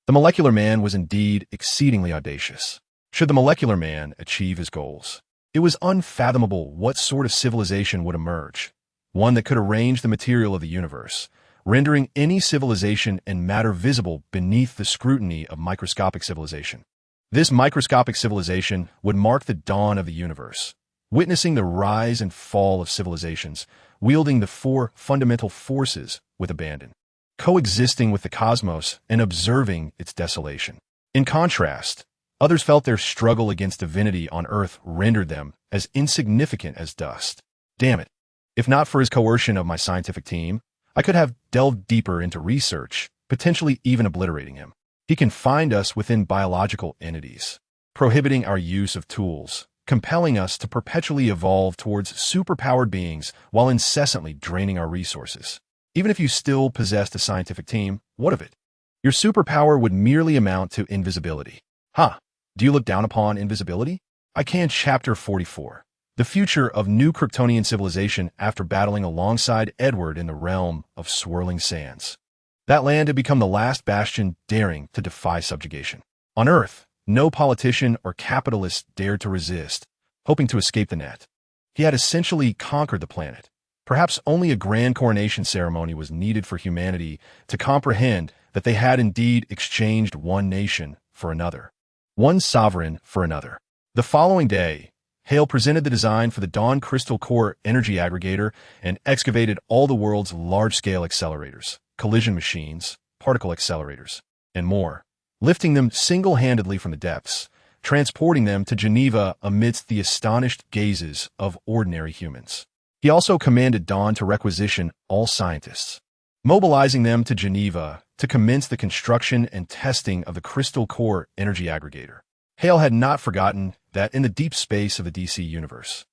The molecular man was indeed exceedingly audacious. Should the molecular man achieve his goals, it was unfathomable what sort of civilization would emerge, one that could arrange the material of the universe, rendering any civilization and matter visible beneath the scrutiny of microscopic civilization. This microscopic civilization would mark the dawn of the universe, witnessing the rise and fall of civilizations, wielding the four fundamental forces with abandon, coexisting with the cosmos and observing its desolation. In contrast, others felt their struggle against divinity on Earth rendered them as insignificant as dust. Damn it. If not for his coercion of my scientific team, I could have delved deeper into research, potentially even obliterating him. He confined us within biological entities, prohibiting our use of tools, compelling us to perpetually evolve towards superpowered beings while incessantly draining our resources. Even if you still possessed a scientific team, what of it? Your superpower would merely amount to invisibility. Do you look down upon invisibility? I can Chapter 44. The future of new Kryptonian civilization after battling alongside Edward in the realm of swirling sands. That land had become the last bastion daring to defy subjugation. On Earth, no politician or capitalist dared to resist, hoping to escape the net. He had essentially conquered the planet. Perhaps only a grand coronation ceremony was needed for humanity to comprehend that they had indeed exchanged one nation for another, one sovereign for another. The following day, Hale presented the design for the Dawn Crystal Core Energy Aggregator and excavated all the world's large-scale accelerators, collision machines, particle accelerators, and more, lifting them single-handedly from the depths, transporting them to Geneva amidst the astonished gazes of ordinary humans. He also commanded Dawn to requisition all scientists, mobilizing them to Geneva to commence the construction and testing of the Crystal Core Energy Aggregator. Hale had not forgotten that in the deep space of the DC universe,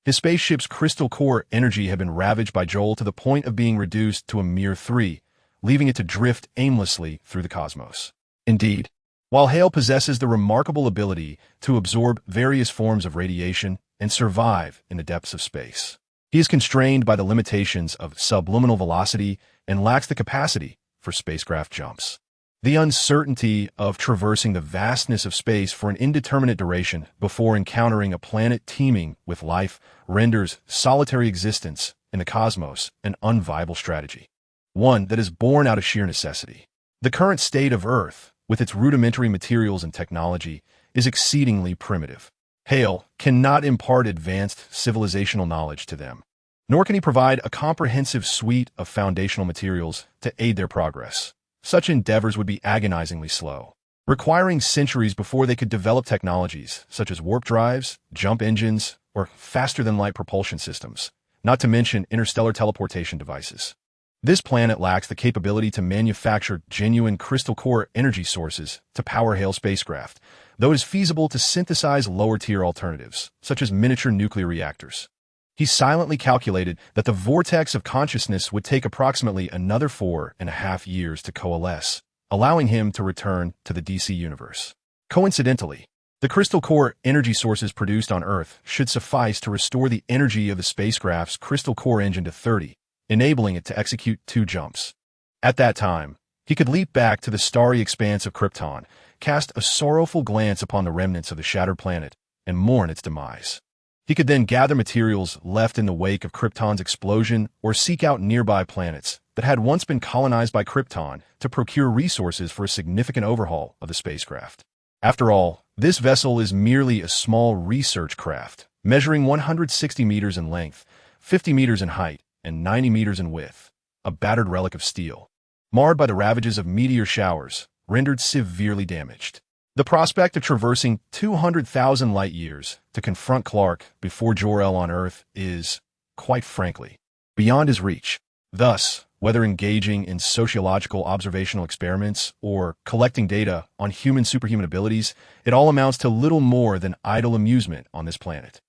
his spaceship's crystal core energy had been ravaged by Joel to the point of being reduced to a mere 3, leaving it to drift aimlessly through the cosmos. Indeed, while Hale possesses the remarkable ability to absorb various forms of radiation and survive in the depths of space, he is constrained by the limitations of subliminal velocity and lacks the capacity for spacecraft jumps. The uncertainty of traversing the vastness of space for an indeterminate duration before encountering a planet teeming with life renders solitary existence in the cosmos an unviable strategy, one that is born out of sheer necessity. The current state of Earth, with its rudimentary materials and technology, is exceedingly primitive. Hale cannot impart advanced civilizational knowledge to them, nor can he provide a comprehensive suite of foundational materials to aid their progress. Such endeavors would be agonizingly slow, requiring centuries before they could develop technologies such as warp drives, jump engines, or faster-than-light propulsion systems, not to mention interstellar teleportation devices. This planet lacks the capability to manufacture genuine crystal core energy sources to power Hale spacecraft, though it is feasible to synthesize lower-tier alternatives, such as miniature nuclear reactors. He silently calculated that the vortex of consciousness would take approximately another 4.5 years to coalesce, allowing him to return to the DC universe. Coincidentally, the crystal core energy sources produced on Earth should suffice to restore the energy of the spacecraft's crystal core engine to 30, enabling it to execute 2 jumps. At that time, he could leap back to the starry expanse of Krypton, cast a sorrowful glance upon the remnants of the shattered planet, and mourn its demise. He could then gather materials left in the wake of Krypton's explosion or seek out nearby planets that had once been colonized by Krypton to procure resources for a significant overhaul of the spacecraft. After all, this vessel is merely a small research craft, measuring 160 meters in length, 50 meters in height, and 90 meters in width, a battered relic of steel, marred by the ravages of meteor showers, rendered severely damaged. The prospect of traversing 200,000 light-years to confront Clark before Jor-El on Earth is, quite frankly, beyond his reach. Thus, whether engaging in sociological observational experiments or collecting data on human-superhuman abilities, it all amounts to little more than idle amusement on this planet.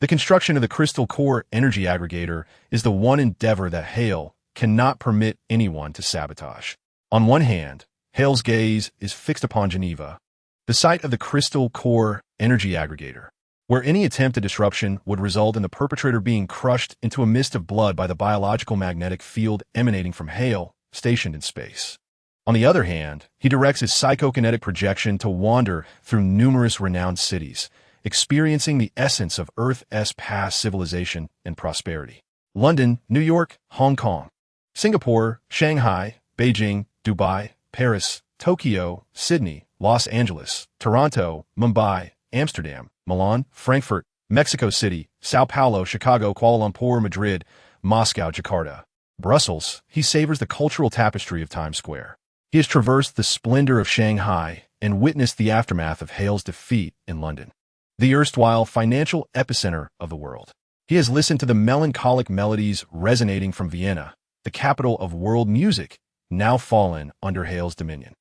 The construction of the Crystal Core Energy Aggregator is the one endeavor that Hale cannot permit anyone to sabotage. On one hand, Hale's gaze is fixed upon Geneva, the site of the Crystal Core Energy Aggregator, where any attempt at disruption would result in the perpetrator being crushed into a mist of blood by the biological magnetic field emanating from Hale, stationed in space. On the other hand, he directs his psychokinetic projection to wander through numerous renowned cities, experiencing the essence of Earth's past civilization and prosperity. London, New York, Hong Kong, Singapore, Shanghai, Beijing, Dubai, Paris, Tokyo, Sydney, Los Angeles, Toronto, Mumbai, Amsterdam, Milan, Frankfurt, Mexico City, Sao Paulo, Chicago, Kuala Lumpur, Madrid, Moscow, Jakarta, Brussels. He savors the cultural tapestry of Times Square. He has traversed the splendor of Shanghai and witnessed the aftermath of Hale's defeat in London, the erstwhile financial epicenter of the world. He has listened to the melancholic melodies resonating from Vienna, the capital of world music, now fallen under Hale's dominion.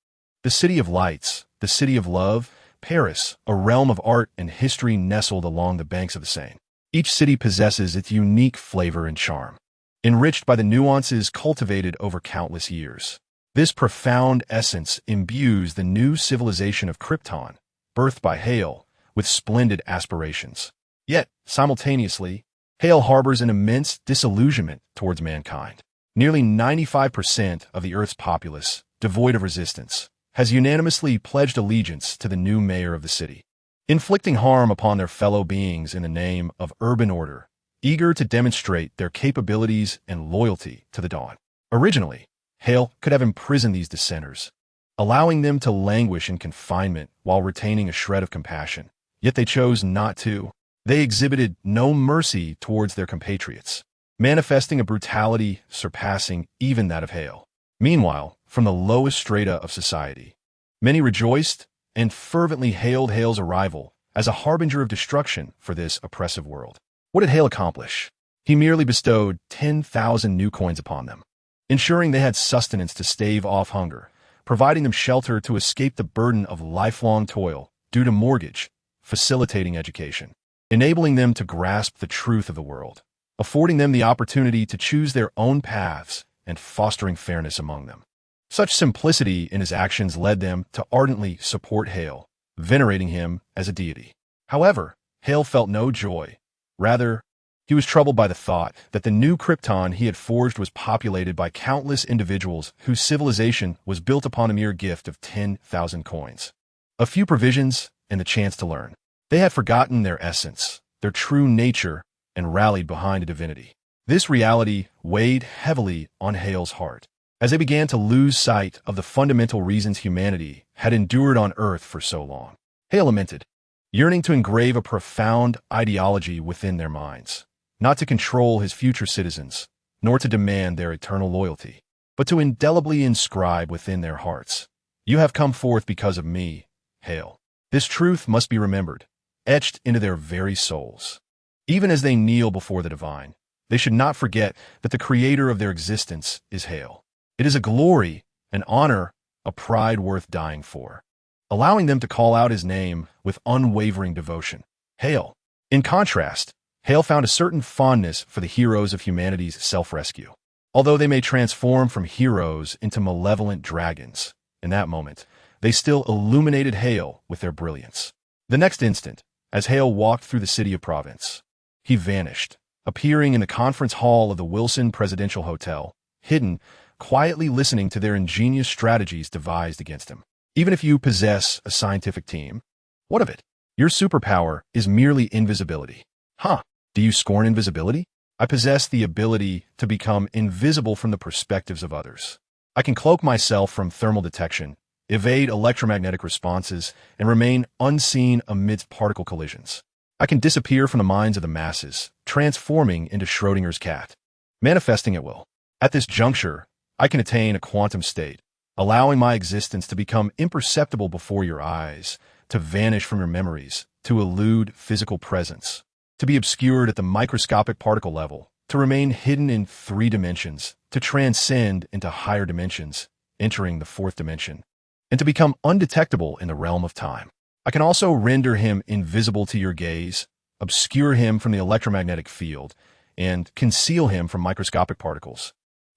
The city of lights, the city of love, Paris, a realm of art and history nestled along the banks of the Seine. Each city possesses its unique flavor and charm, enriched by the nuances cultivated over countless years. This profound essence imbues the new civilization of Krypton, birthed by Hale, with splendid aspirations. Yet, simultaneously, Hale harbors an immense disillusionment towards mankind. Nearly 95% of the Earth's populace, devoid of resistance, has unanimously pledged allegiance to the new mayor of the city, inflicting harm upon their fellow beings in the name of urban order, eager to demonstrate their capabilities and loyalty to the Dawn. Originally, Hale could have imprisoned these dissenters, allowing them to languish in confinement while retaining a shred of compassion. Yet they chose not to. They exhibited no mercy towards their compatriots, manifesting a brutality surpassing even that of Hale. Meanwhile, from the lowest strata of society, many rejoiced and fervently hailed Hale's arrival as a harbinger of destruction for this oppressive world. What did Hale accomplish? He merely bestowed 10,000 new coins upon them, ensuring they had sustenance to stave off hunger, providing them shelter to escape the burden of lifelong toil due to mortgage, facilitating education, enabling them to grasp the truth of the world, affording them the opportunity to choose their own paths, and fostering fairness among them. Such simplicity in his actions led them to ardently support Hale, venerating him as a deity. However, Hale felt no joy. Rather, he was troubled by the thought that the new Krypton he had forged was populated by countless individuals whose civilization was built upon a mere gift of 10,000 coins. A few provisions and the chance to learn. They had forgotten their essence, their true nature, and rallied behind a divinity. This reality weighed heavily on Hale's heart, as they began to lose sight of the fundamental reasons humanity had endured on Earth for so long. Hale lamented, yearning to engrave a profound ideology within their minds, not to control his future citizens, nor to demand their eternal loyalty, but to indelibly inscribe within their hearts, "You have come forth because of me, Hale." This truth must be remembered, etched into their very souls. Even as they kneel before the divine, they should not forget that the creator of their existence is Hale. It is a glory, an honor, a pride worth dying for, allowing them to call out his name with unwavering devotion. Hale. In contrast, Hale found a certain fondness for the heroes of humanity's self-rescue. Although they may transform from heroes into malevolent dragons, in that moment, they still illuminated Hale with their brilliance. The next instant, as Hale walked through the city of Province, he vanished, appearing in the conference hall of the Wilson Presidential Hotel, hidden, quietly listening to their ingenious strategies devised against him. Even if you possess a scientific team, what of it? Your superpower is merely invisibility. Huh? Do you scorn invisibility? I possess the ability to become invisible from the perspectives of others. I can cloak myself from thermal detection, evade electromagnetic responses, and remain unseen amidst particle collisions. I can disappear from the minds of the masses, transforming into Schrodinger's cat, manifesting at will. At this juncture, I can attain a quantum state, allowing my existence to become imperceptible before your eyes, to vanish from your memories, to elude physical presence, to be obscured at the microscopic particle level, to remain hidden in 3 dimensions, to transcend into higher dimensions, entering the 4th dimension, and to become undetectable in the realm of time. I can also render him invisible to your gaze, obscure him from the electromagnetic field, and conceal him from microscopic particles,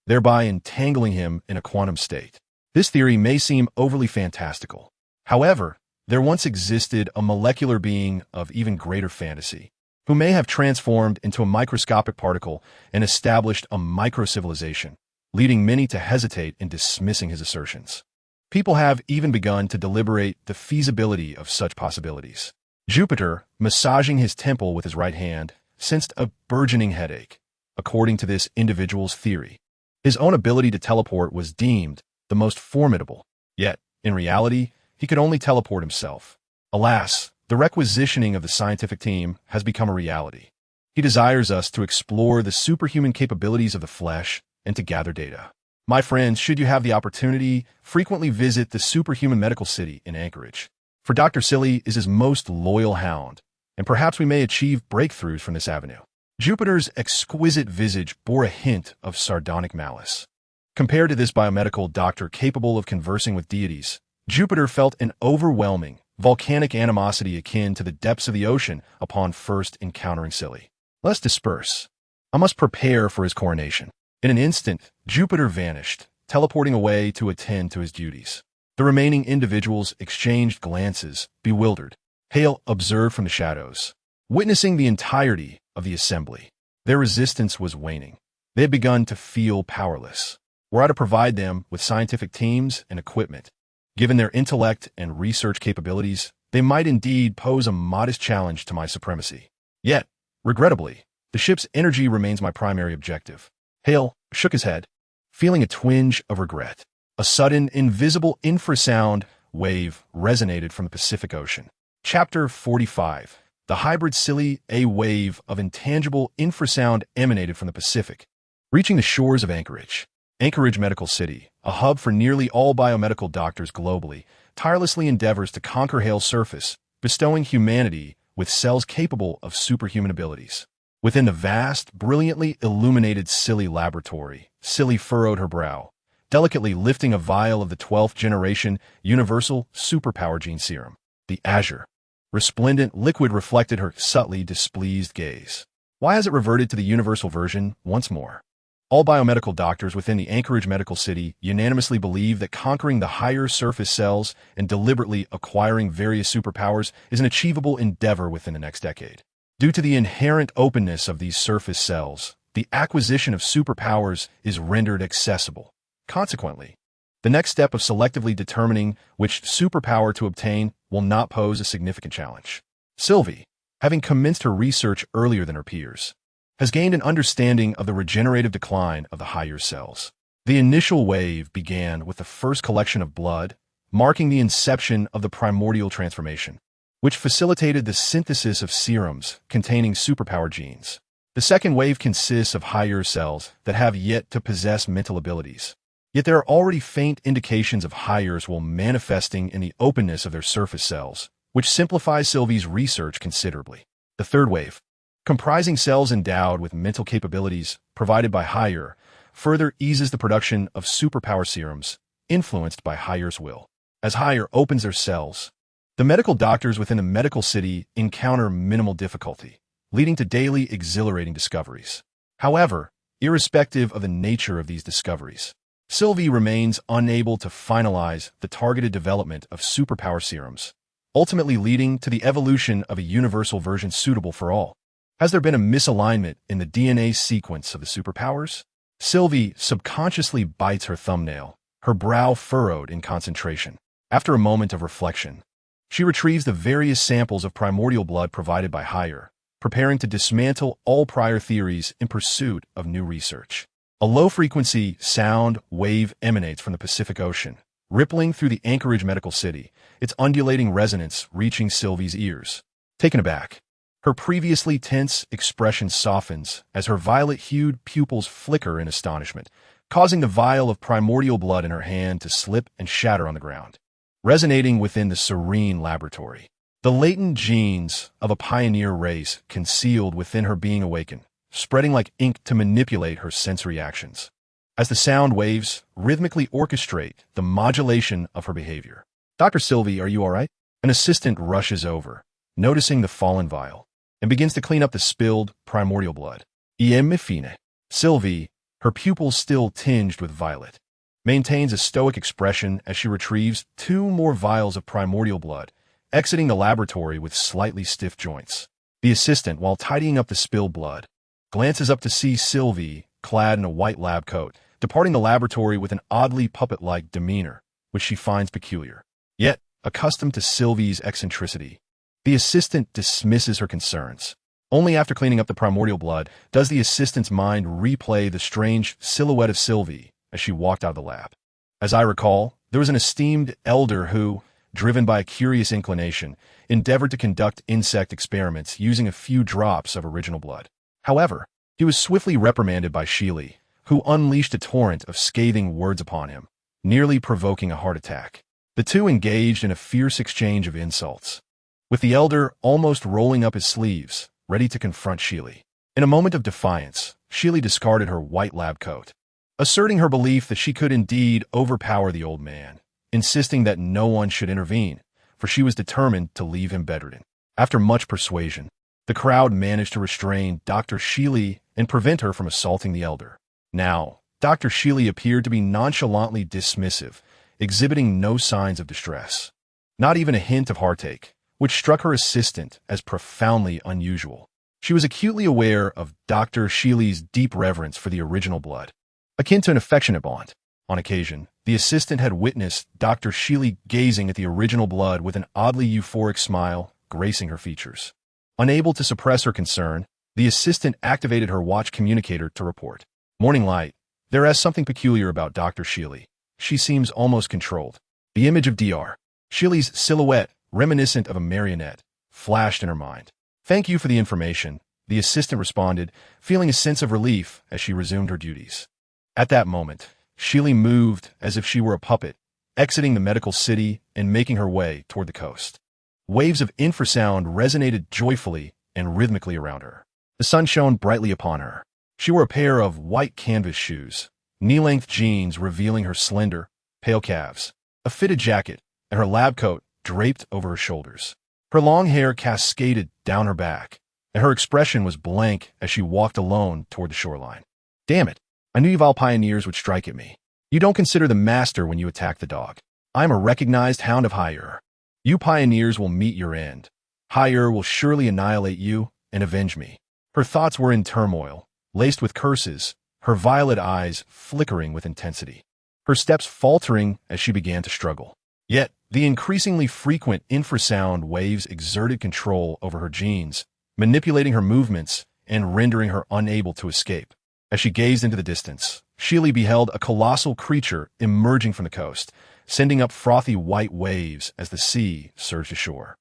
thereby entangling him in a quantum state. This theory may seem overly fantastical. However, there once existed a molecular being of even greater fantasy, who may have transformed into a microscopic particle and established a micro-civilization, leading many to hesitate in dismissing his assertions. People have even begun to deliberate the feasibility of such possibilities. Jupiter, massaging his temple with his right hand, sensed a burgeoning headache, according to this individual's theory. His own ability to teleport was deemed the most formidable, yet, in reality, he could only teleport himself. Alas, the requisitioning of the scientific team has become a reality. He desires us to explore the superhuman capabilities of the flesh and to gather data. My friends, should you have the opportunity, frequently visit the Superhuman Medical City in Anchorage, for Dr. Silly is his most loyal hound, and perhaps we may achieve breakthroughs from this avenue. Jupiter's exquisite visage bore a hint of sardonic malice. Compared to this biomedical doctor capable of conversing with deities, Jupiter felt an overwhelming, volcanic animosity akin to the depths of the ocean upon first encountering Silly. Let's disperse. I must prepare for his coronation. In an instant, Jupiter vanished, teleporting away to attend to his duties. The remaining individuals exchanged glances, bewildered. Hale observed from the shadows, witnessing the entirety of the assembly. Their resistance was waning. They had begun to feel powerless. Were I to provide them with scientific teams and equipment, given their intellect and research capabilities, they might indeed pose a modest challenge to my supremacy. Yet, regrettably, the ship's energy remains my primary objective. Hale shook his head, feeling a twinge of regret. A sudden, invisible infrasound wave resonated from the Pacific Ocean. Chapter 45. The hybrid Silly, a wave of intangible infrasound emanated from the Pacific, reaching the shores of Anchorage. Anchorage Medical City, a hub for nearly all biomedical doctors globally, tirelessly endeavors to conquer Hale's surface, bestowing humanity with cells capable of superhuman abilities. Within the vast, brilliantly illuminated Silly laboratory, Silly furrowed her brow, delicately lifting a vial of the 12th generation Universal Superpower Gene Serum. The azure, resplendent liquid reflected her subtly displeased gaze. Why has it reverted to the universal version once more? All biomedical doctors within the Anchorage Medical City unanimously believe that conquering the higher surface cells and deliberately acquiring various superpowers is an achievable endeavor within the next decade. Due to the inherent openness of these surface cells, the acquisition of superpowers is rendered accessible. Consequently, the next step of selectively determining which superpower to obtain will not pose a significant challenge. Sylvie, having commenced her research earlier than her peers, has gained an understanding of the regenerative decline of the higher cells. The initial wave began with the first collection of blood, marking the inception of the primordial transformation, which facilitated the synthesis of serums containing superpower genes. The second wave consists of higher cells that have yet to possess mental abilities. Yet there are already faint indications of hires while manifesting in the openness of their surface cells, which simplifies Sylvie's research considerably. The third wave, comprising cells endowed with mental capabilities provided by Hire, further eases the production of superpower serums influenced by Hire's will. As Hire opens their cells, the medical doctors within the medical city encounter minimal difficulty, leading to daily exhilarating discoveries. However, irrespective of the nature of these discoveries, Sylvie remains unable to finalize the targeted development of superpower serums, ultimately leading to the evolution of a universal version suitable for all. Has there been a misalignment in the DNA sequence of the superpowers? Sylvie subconsciously bites her thumbnail, her brow furrowed in concentration. After a moment of reflection, she retrieves the various samples of primordial blood provided by Hire, preparing to dismantle all prior theories in pursuit of new research. A low-frequency sound wave emanates from the Pacific Ocean, rippling through the Anchorage Medical City, its undulating resonance reaching Sylvie's ears. Taken aback, her previously tense expression softens as her violet-hued pupils flicker in astonishment, causing the vial of primordial blood in her hand to slip and shatter on the ground. Resonating within the serene laboratory, the latent genes of a pioneer race concealed within her being awaken, spreading like ink to manipulate her sensory actions. As the sound waves rhythmically orchestrate the modulation of her behavior. Dr. Sylvie, are you all right? An assistant rushes over, noticing the fallen vial, and begins to clean up the spilled primordial blood. Iem fine. Sylvie, her pupils still tinged with violet, maintains a stoic expression as she retrieves 2 more vials of primordial blood, exiting the laboratory with slightly stiff joints. The assistant, while tidying up the spilled blood, glances up to see Sylvie, clad in a white lab coat, departing the laboratory with an oddly puppet-like demeanor, which she finds peculiar. Yet, accustomed to Sylvie's eccentricity, the assistant dismisses her concerns. Only after cleaning up the primordial blood does the assistant's mind replay the strange silhouette of Sylvie as she walked out of the lab. As I recall, there was an esteemed elder who, driven by a curious inclination, endeavored to conduct insect experiments using a few drops of original blood. However, he was swiftly reprimanded by Sheely, who unleashed a torrent of scathing words upon him, nearly provoking a heart attack. The two engaged in a fierce exchange of insults, with the elder almost rolling up his sleeves, ready to confront Sheely. In a moment of defiance, Sheely discarded her white lab coat, asserting her belief that she could indeed overpower the old man, insisting that no one should intervene, for she was determined to leave him bedridden. After much persuasion, the crowd managed to restrain Dr. Sheely and prevent her from assaulting the elder. Now, Dr. Sheely appeared to be nonchalantly dismissive, exhibiting no signs of distress, not even a hint of heartache, which struck her assistant as profoundly unusual. She was acutely aware of Dr. Sheely's deep reverence for the original blood, akin to an affectionate bond. On occasion, the assistant had witnessed Dr. Sheely gazing at the original blood with an oddly euphoric smile gracing her features. Unable to suppress her concern, the assistant activated her watch communicator to report. Morning light. There is something peculiar about Dr. Sheely. She seems almost controlled. The image of Dr. Sheely's silhouette, reminiscent of a marionette, flashed in her mind. "Thank you for the information," the assistant responded, feeling a sense of relief as she resumed her duties. At that moment, Sheely moved as if she were a puppet, exiting the medical city and making her way toward the coast. Waves of infrasound resonated joyfully and rhythmically around her. The sun shone brightly upon her. She wore a pair of white canvas shoes, knee-length jeans revealing her slender, pale calves, a fitted jacket, and her lab coat draped over her shoulders. Her long hair cascaded down her back, and her expression was blank as she walked alone toward the shoreline. "Damn it, I knew you Val pioneers would strike at me. You don't consider the master when you attack the dog. I'm a recognized hound of Higher. You pioneers will meet your end. Higher will surely annihilate you and avenge me." Her thoughts were in turmoil, laced with curses, her violet eyes flickering with intensity, her steps faltering as she began to struggle. Yet, the increasingly frequent infrasound waves exerted control over her genes, manipulating her movements and rendering her unable to escape. As she gazed into the distance, Sheely beheld a colossal creature emerging from the coast, sending up frothy white waves as the sea surged ashore.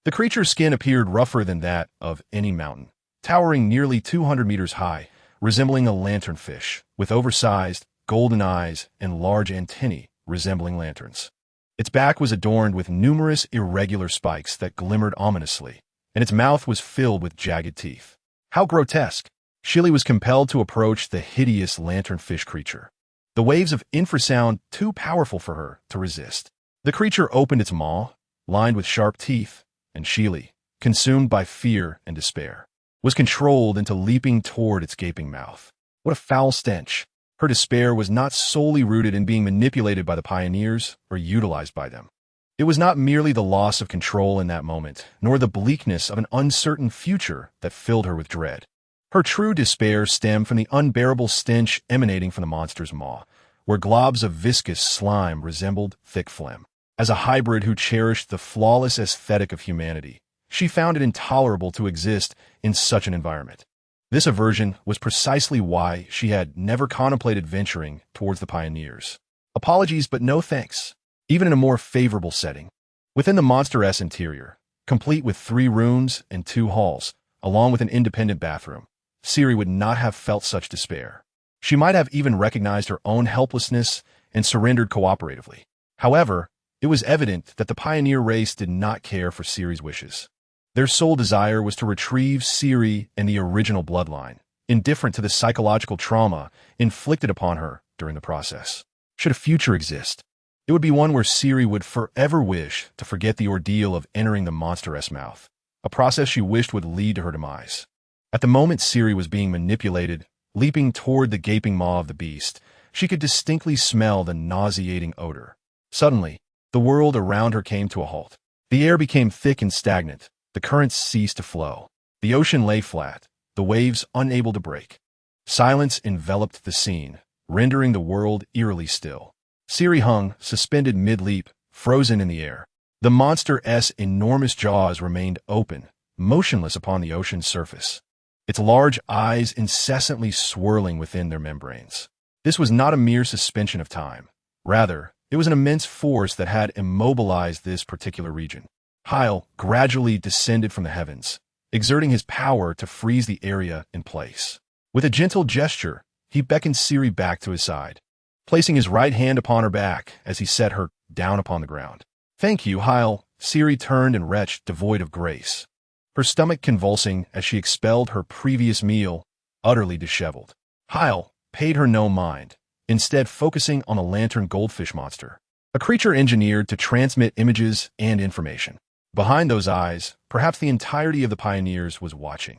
The creature's skin appeared rougher than that of any mountain, towering nearly 200 meters high, resembling a lanternfish, with oversized, golden eyes and large antennae resembling lanterns. Its back was adorned with numerous irregular spikes that glimmered ominously, and its mouth was filled with jagged teeth. How grotesque! Sheely was compelled to approach the hideous lanternfish creature, the waves of infrasound too powerful for her to resist. The creature opened its maw, lined with sharp teeth, and Sheely, consumed by fear and despair, was controlled into leaping toward its gaping mouth. What a foul stench! Her despair was not solely rooted in being manipulated by the pioneers or utilized by them. It was not merely the loss of control in that moment, nor the bleakness of an uncertain future that filled her with dread. Her true despair stemmed from the unbearable stench emanating from the monster's maw, where globs of viscous slime resembled thick phlegm. As a hybrid who cherished the flawless aesthetic of humanity, she found it intolerable to exist in such an environment. This aversion was precisely why she had never contemplated venturing towards the pioneers. Apologies, but no thanks. Even in a more favorable setting. Within the monster-s interior, complete with 3 rooms and 2 halls, along with an independent bathroom, Siri would not have felt such despair. She might have even recognized her own helplessness and surrendered cooperatively. However, it was evident that the pioneer race did not care for Siri's wishes. Their sole desire was to retrieve Siri and the original bloodline, indifferent to the psychological trauma inflicted upon her during the process. Should a future exist, it would be one where Siri would forever wish to forget the ordeal of entering the monster-s mouth, a process she wished would lead to her demise. At the moment Siri was being manipulated, leaping toward the gaping maw of the beast, she could distinctly smell the nauseating odor. Suddenly, the world around her came to a halt. The air became thick and stagnant. The currents ceased to flow. The ocean lay flat, the waves unable to break. Silence enveloped the scene, rendering the world eerily still. Siri hung, suspended mid-leap, frozen in the air. The monster-s enormous jaws remained open, motionless upon the ocean's surface, its large eyes incessantly swirling within their membranes. This was not a mere suspension of time. Rather, it was an immense force that had immobilized this particular region. Hyle gradually descended from the heavens, exerting his power to freeze the area in place. With a gentle gesture, he beckoned Siri back to his side, placing his right hand upon her back as he set her down upon the ground. "Thank you, Hyle." Siri turned and retched, devoid of grace, her stomach convulsing as she expelled her previous meal, utterly disheveled. Hyle paid her no mind, instead focusing on the lantern goldfish monster, a creature engineered to transmit images and information. Behind those eyes, perhaps the entirety of the pioneers was watching.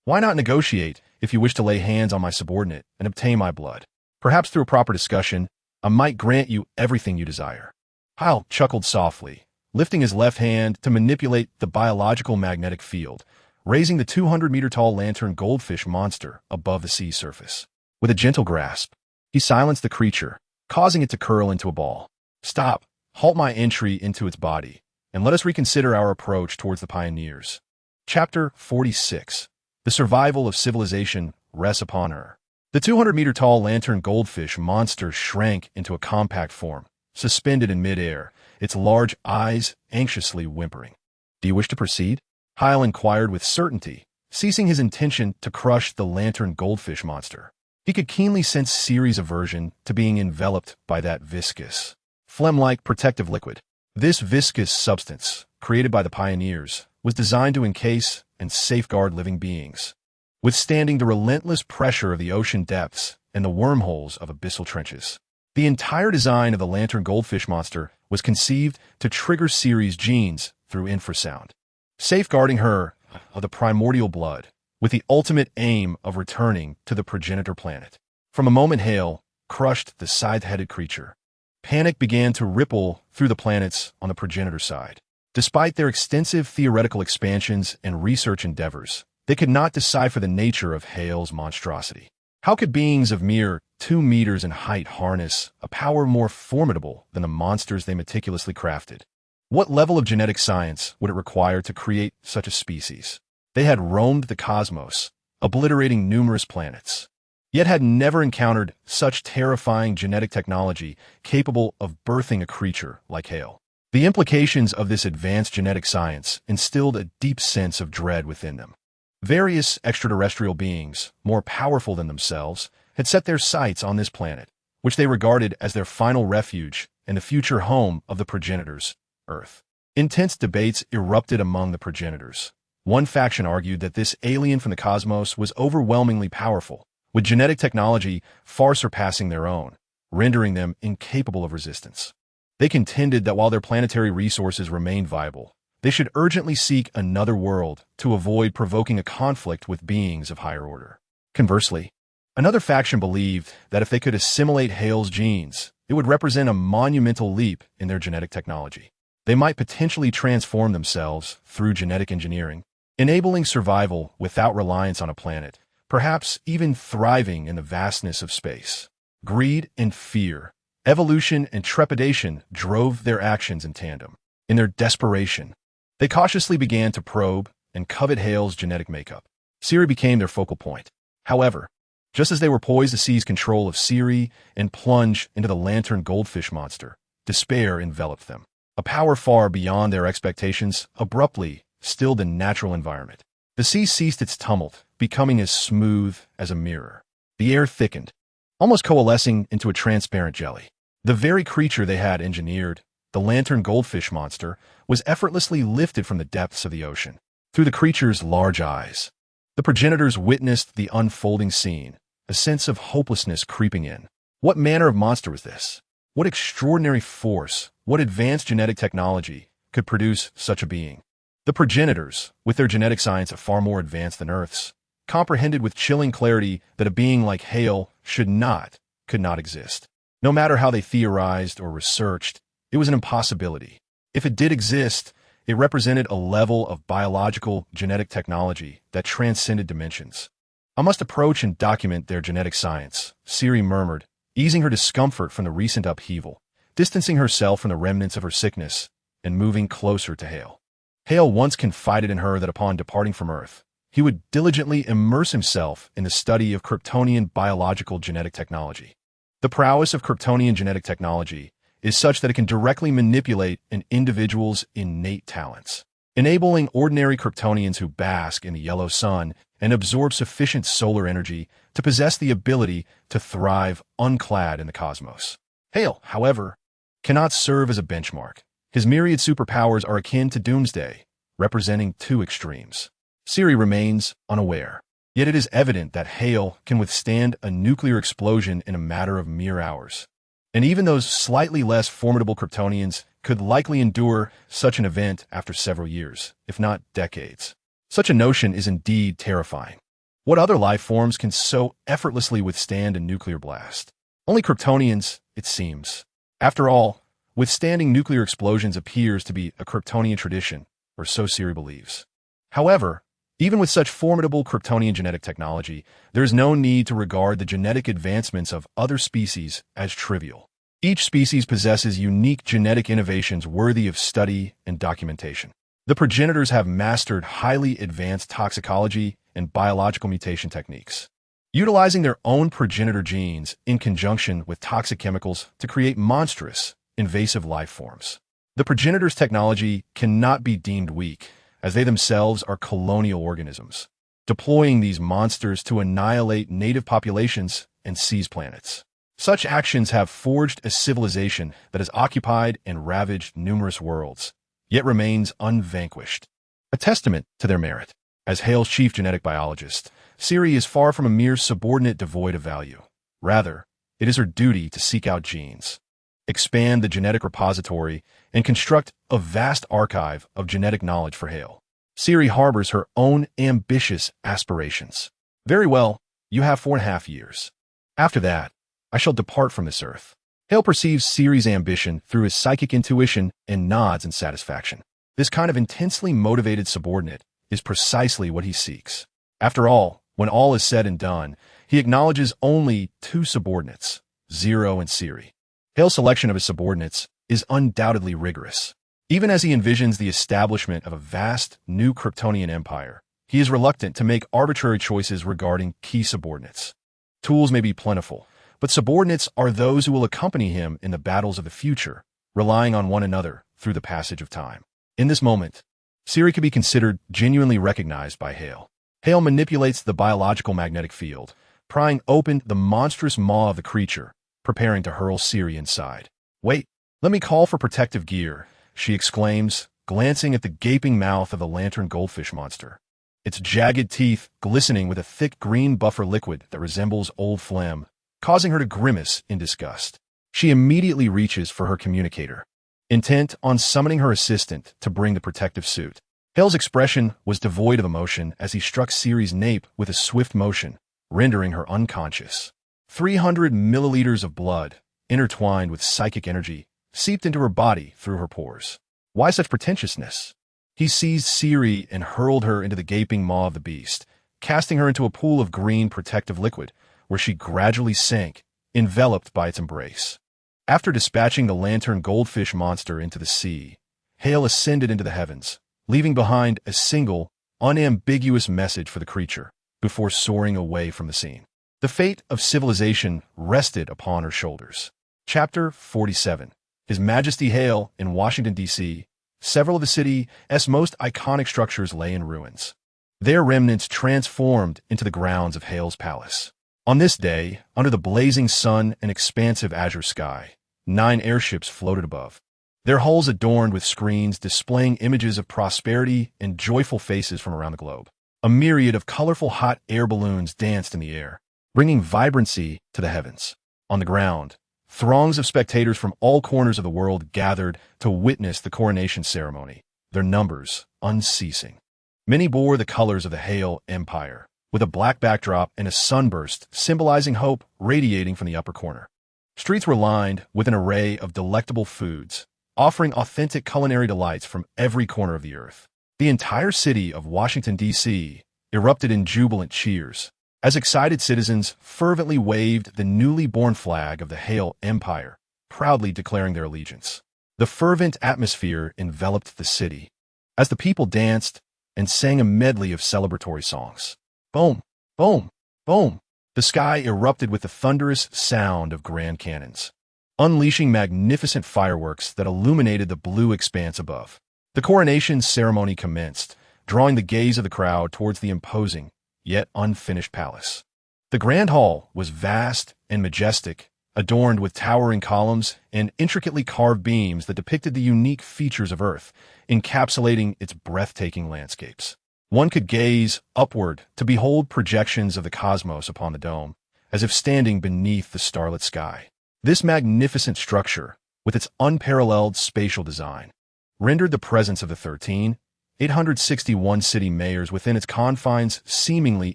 "Why not negotiate if you wish to lay hands on my subordinate and obtain my blood? Perhaps through a proper discussion, I might grant you everything you desire." Hyle chuckled softly, lifting his left hand to manipulate the biological magnetic field, raising the 200-meter-tall lantern goldfish monster above the sea surface. With a gentle grasp, he silenced the creature, causing it to curl into a ball. "Stop, halt my entry into its body, and let us reconsider our approach towards the pioneers." Chapter 46. The survival of civilization rests upon her. The 200-meter-tall lantern goldfish monster shrank into a compact form, suspended in midair, its large eyes anxiously whimpering. "Do you wish to proceed?" Hyle inquired with certainty, ceasing his intention to crush the lantern goldfish monster. He could keenly sense Ciri's aversion to being enveloped by that viscous, phlegm-like protective liquid. This viscous substance, created by the pioneers, was designed to encase and safeguard living beings, withstanding the relentless pressure of the ocean depths and the wormholes of abyssal trenches. The entire design of the lantern goldfish monster was conceived to trigger Ciri's genes through infrasound, safeguarding her of the primordial blood, with the ultimate aim of returning to the progenitor planet. From a moment Hale crushed the scythe-headed creature, panic began to ripple through the planets on the progenitor side. Despite their extensive theoretical expansions and research endeavors, they could not decipher the nature of Hale's monstrosity. How could beings of mere 2 meters in height harness a power more formidable than the monsters they meticulously crafted? What level of genetic science would it require to create such a species? They had roamed the cosmos, obliterating numerous planets, yet had never encountered such terrifying genetic technology capable of birthing a creature like Hale. The implications of this advanced genetic science instilled a deep sense of dread within them. Various extraterrestrial beings, more powerful than themselves, had set their sights on this planet, which they regarded as their final refuge and the future home of the progenitors, Earth. Intense debates erupted among the progenitors. One faction argued that this alien from the cosmos was overwhelmingly powerful, with genetic technology far surpassing their own, rendering them incapable of resistance. They contended that while their planetary resources remained viable, they should urgently seek another world to avoid provoking a conflict with beings of higher order. Conversely, another faction believed that if they could assimilate Hale's genes, it would represent a monumental leap in their genetic technology. They might potentially transform themselves through genetic engineering, enabling survival without reliance on a planet, perhaps even thriving in the vastness of space. Greed and fear, evolution and trepidation drove their actions in tandem. In their desperation, they cautiously began to probe and covet Hale's genetic makeup. Ciri became their focal point. However, just as they were poised to seize control of Ciri and plunge into the lantern goldfish monster, despair enveloped them. A power far beyond their expectations abruptly stilled the natural environment. The sea ceased its tumult, becoming as smooth as a mirror. The air thickened, almost coalescing into a transparent jelly. The very creature they had engineered, the lantern goldfish monster, was effortlessly lifted from the depths of the ocean. Through the creature's large eyes, the progenitors witnessed the unfolding scene, a sense of hopelessness creeping in. What manner of monster was this? What extraordinary force, what advanced genetic technology could produce such a being? The progenitors, with their genetic science far more advanced than Earth's, comprehended with chilling clarity that a being like Hale could not exist. No matter how they theorized or researched, it was an impossibility. If it did exist, it represented a level of biological genetic technology that transcended dimensions. I must approach and document their genetic science, Ciri murmured, easing her discomfort from the recent upheaval, distancing herself from the remnants of her sickness, and moving closer to Hale. Hale once confided in her that upon departing from Earth, he would diligently immerse himself in the study of Kryptonian biological genetic technology. The prowess of Kryptonian genetic technology is such that it can directly manipulate an individual's innate talents, enabling ordinary Kryptonians who bask in the yellow sun and absorb sufficient solar energy to possess the ability to thrive unclad in the cosmos. Hale, however, cannot serve as a benchmark. His myriad superpowers are akin to Doomsday, representing two extremes. Ciri remains unaware, yet it is evident that Hale can withstand a nuclear explosion in a matter of mere hours. And even those slightly less formidable Kryptonians could likely endure such an event after several years, if not decades. Such a notion is indeed terrifying. What other life forms can so effortlessly withstand a nuclear blast? Only Kryptonians, it seems. After all, withstanding nuclear explosions appears to be a Kryptonian tradition, or so Ciri believes. However, even with such formidable Kryptonian genetic technology, there is no need to regard the genetic advancements of other species as trivial. Each species possesses unique genetic innovations worthy of study and documentation. The progenitors have mastered highly advanced toxicology and biological mutation techniques, utilizing their own progenitor genes in conjunction with toxic chemicals to create monstrous, invasive life forms. The progenitor's technology cannot be deemed weak, as they themselves are colonial organisms, deploying these monsters to annihilate native populations and seize planets. Such actions have forged a civilization that has occupied and ravaged numerous worlds, yet remains unvanquished. A testament to their merit. As Hale's chief genetic biologist, Siri is far from a mere subordinate devoid of value. Rather, it is her duty to seek out genes, expand the genetic repository, and construct a vast archive of genetic knowledge for Hale. Siri harbors her own ambitious aspirations. Very well, you have 4.5 years. After that, I shall depart from this earth. Hale perceives Siri's ambition through his psychic intuition and nods in satisfaction. This kind of intensely motivated subordinate is precisely what he seeks. After all, when all is said and done, he acknowledges only 2 subordinates, Zero and Siri. Hale's selection of his subordinates is undoubtedly rigorous. Even as he envisions the establishment of a vast new Kryptonian empire, he is reluctant to make arbitrary choices regarding key subordinates. Tools may be plentiful, but subordinates are those who will accompany him in the battles of the future, relying on one another through the passage of time. In this moment, Siri could be considered genuinely recognized by Hale. Hale manipulates the biological magnetic field, prying open the monstrous maw of the creature, preparing to hurl Siri inside. "Wait, let me call for protective gear," she exclaims, glancing at the gaping mouth of the lantern goldfish monster. Its jagged teeth glistening with a thick green buffer liquid that resembles old phlegm, causing her to grimace in disgust. She immediately reaches for her communicator, intent on summoning her assistant to bring the protective suit. Hale's expression was devoid of emotion as he struck Siri's nape with a swift motion, rendering her unconscious. 300 milliliters of blood, intertwined with psychic energy, seeped into her body through her pores. Why such pretentiousness? He seized Siri and hurled her into the gaping maw of the beast, casting her into a pool of green protective liquid, where she gradually sank, enveloped by its embrace. After dispatching the lantern goldfish monster into the sea, Hale ascended into the heavens, leaving behind a single, unambiguous message for the creature, before soaring away from the scene. The fate of civilization rested upon her shoulders. Chapter 47. His Majesty Hale in Washington, D.C., several of the city's most iconic structures lay in ruins, their remnants transformed into the grounds of Hale's palace. On this day, under the blazing sun and expansive azure sky, 9 airships floated above, their hulls adorned with screens displaying images of prosperity and joyful faces from around the globe. A myriad of colorful hot air balloons danced in the air, bringing vibrancy to the heavens. On the ground, throngs of spectators from all corners of the world gathered to witness the coronation ceremony, their numbers unceasing. Many bore the colors of the Hale Empire, with a black backdrop and a sunburst symbolizing hope radiating from the upper corner. Streets were lined with an array of delectable foods, offering authentic culinary delights from every corner of the earth. The entire city of Washington, D.C. erupted in jubilant cheers, as excited citizens fervently waved the newly born flag of the Hale Empire, proudly declaring their allegiance. The fervent atmosphere enveloped the city, as the people danced and sang a medley of celebratory songs. Boom, boom, boom. The sky erupted with the thunderous sound of grand cannons, unleashing magnificent fireworks that illuminated the blue expanse above. The coronation ceremony commenced, drawing the gaze of the crowd towards the imposing, yet unfinished palace. The Grand Hall was vast and majestic, adorned with towering columns and intricately carved beams that depicted the unique features of Earth, encapsulating its breathtaking landscapes. One could gaze upward to behold projections of the cosmos upon the dome, as if standing beneath the starlit sky. This magnificent structure, with its unparalleled spatial design, rendered the presence of the 861 city mayors within its confines seemingly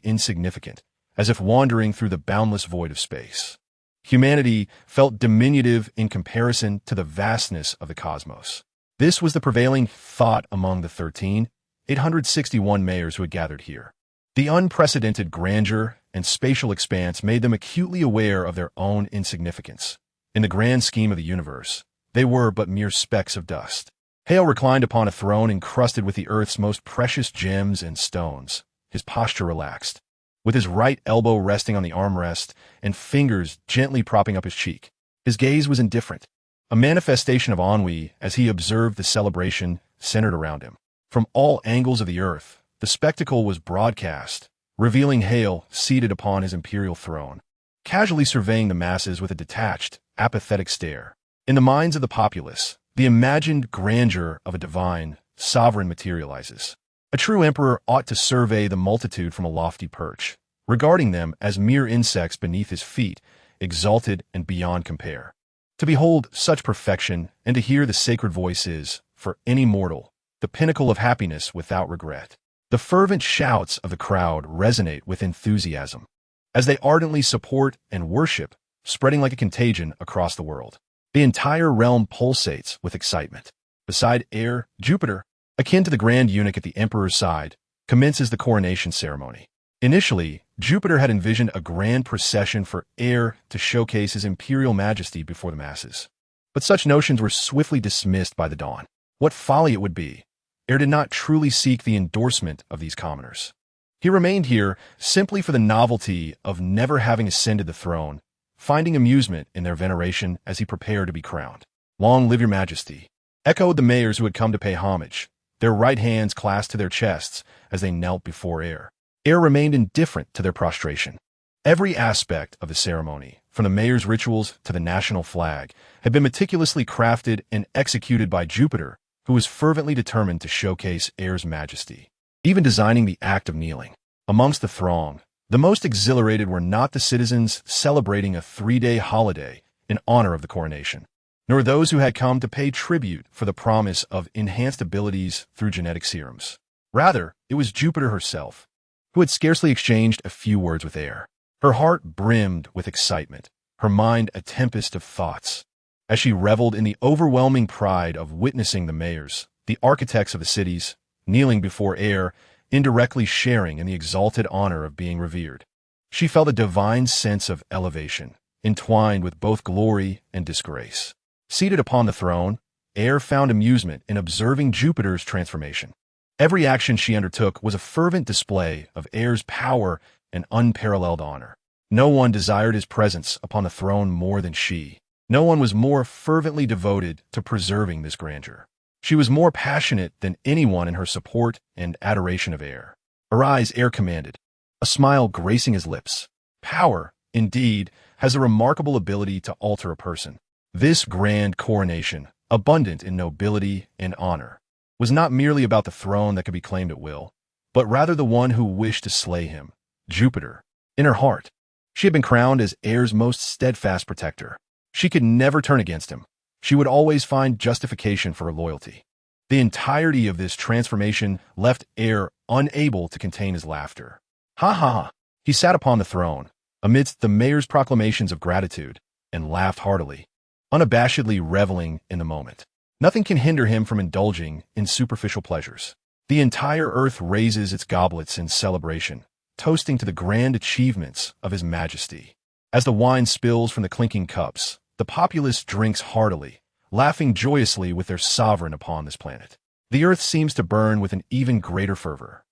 insignificant, as if wandering through the boundless void of space. Humanity felt diminutive in comparison to the vastness of the cosmos. This was the prevailing thought among the 861 mayors who had gathered here. The unprecedented grandeur and spatial expanse made them acutely aware of their own insignificance. In the grand scheme of the universe, they were but mere specks of dust. Hale reclined upon a throne encrusted with the earth's most precious gems and stones, his posture relaxed, with his right elbow resting on the armrest and fingers gently propping up his cheek. His gaze was indifferent, a manifestation of ennui as he observed the celebration centered around him. From all angles of the earth, the spectacle was broadcast, revealing Hale seated upon his imperial throne, casually surveying the masses with a detached, apathetic stare. In the minds of the populace, the imagined grandeur of a divine sovereign materializes. A true emperor ought to survey the multitude from a lofty perch, regarding them as mere insects beneath his feet, exalted and beyond compare. To behold such perfection and to hear the sacred voice is, for any mortal, the pinnacle of happiness without regret. The fervent shouts of the crowd resonate with enthusiasm, as they ardently support and worship, spreading like a contagion across the world. The entire realm pulsates with excitement. Beside Air, Jupiter, akin to the grand eunuch at the emperor's side, commences the coronation ceremony. Initially, Jupiter had envisioned a grand procession for Air to showcase his imperial majesty before the masses. But such notions were swiftly dismissed by the dawn. What folly it would be! Air did not truly seek the endorsement of these commoners. He remained here simply for the novelty of never having ascended the throne, finding amusement in their veneration as he prepared to be crowned. "Long live your majesty," echoed the mayors who had come to pay homage, their right hands clasped to their chests as they knelt before Air. Air remained indifferent to their prostration. Every aspect of the ceremony, from the mayor's rituals to the national flag, had been meticulously crafted and executed by Jupiter, who was fervently determined to showcase Air's majesty. Even designing the act of kneeling. Amongst the throng, the most exhilarated were not the citizens celebrating a 3-day holiday in honor of the coronation, nor those who had come to pay tribute for the promise of enhanced abilities through genetic serums. Rather, it was Jupiter herself, who had scarcely exchanged a few words with Air. Her heart brimmed with excitement, her mind a tempest of thoughts, as she reveled in the overwhelming pride of witnessing the mayors, the architects of the cities, kneeling before Air, indirectly sharing in the exalted honor of being revered. She felt a divine sense of elevation, entwined with both glory and disgrace. Seated upon the throne, Air found amusement in observing Jupiter's transformation. Every action she undertook was a fervent display of Air's power and unparalleled honor. No one desired his presence upon the throne more than she. No one was more fervently devoted to preserving this grandeur. She was more passionate than anyone in her support and adoration of Air. "Arise," Air commanded, a smile gracing his lips. Power, indeed, has a remarkable ability to alter a person. This grand coronation, abundant in nobility and honor, was not merely about the throne that could be claimed at will, but rather the one who wished to slay him, Jupiter. In her heart, she had been crowned as Air's most steadfast protector. She could never turn against him. She would always find justification for her loyalty. The entirety of this transformation left Air unable to contain his laughter. Ha ha ha! He sat upon the throne, amidst the mayor's proclamations of gratitude, and laughed heartily, unabashedly reveling in the moment. Nothing can hinder him from indulging in superficial pleasures. The entire earth raises its goblets in celebration, toasting to the grand achievements of His Majesty. As the wine spills from the clinking cups, the populace drinks heartily, laughing joyously with their sovereign upon this planet. The earth seems to burn with an even greater fervor.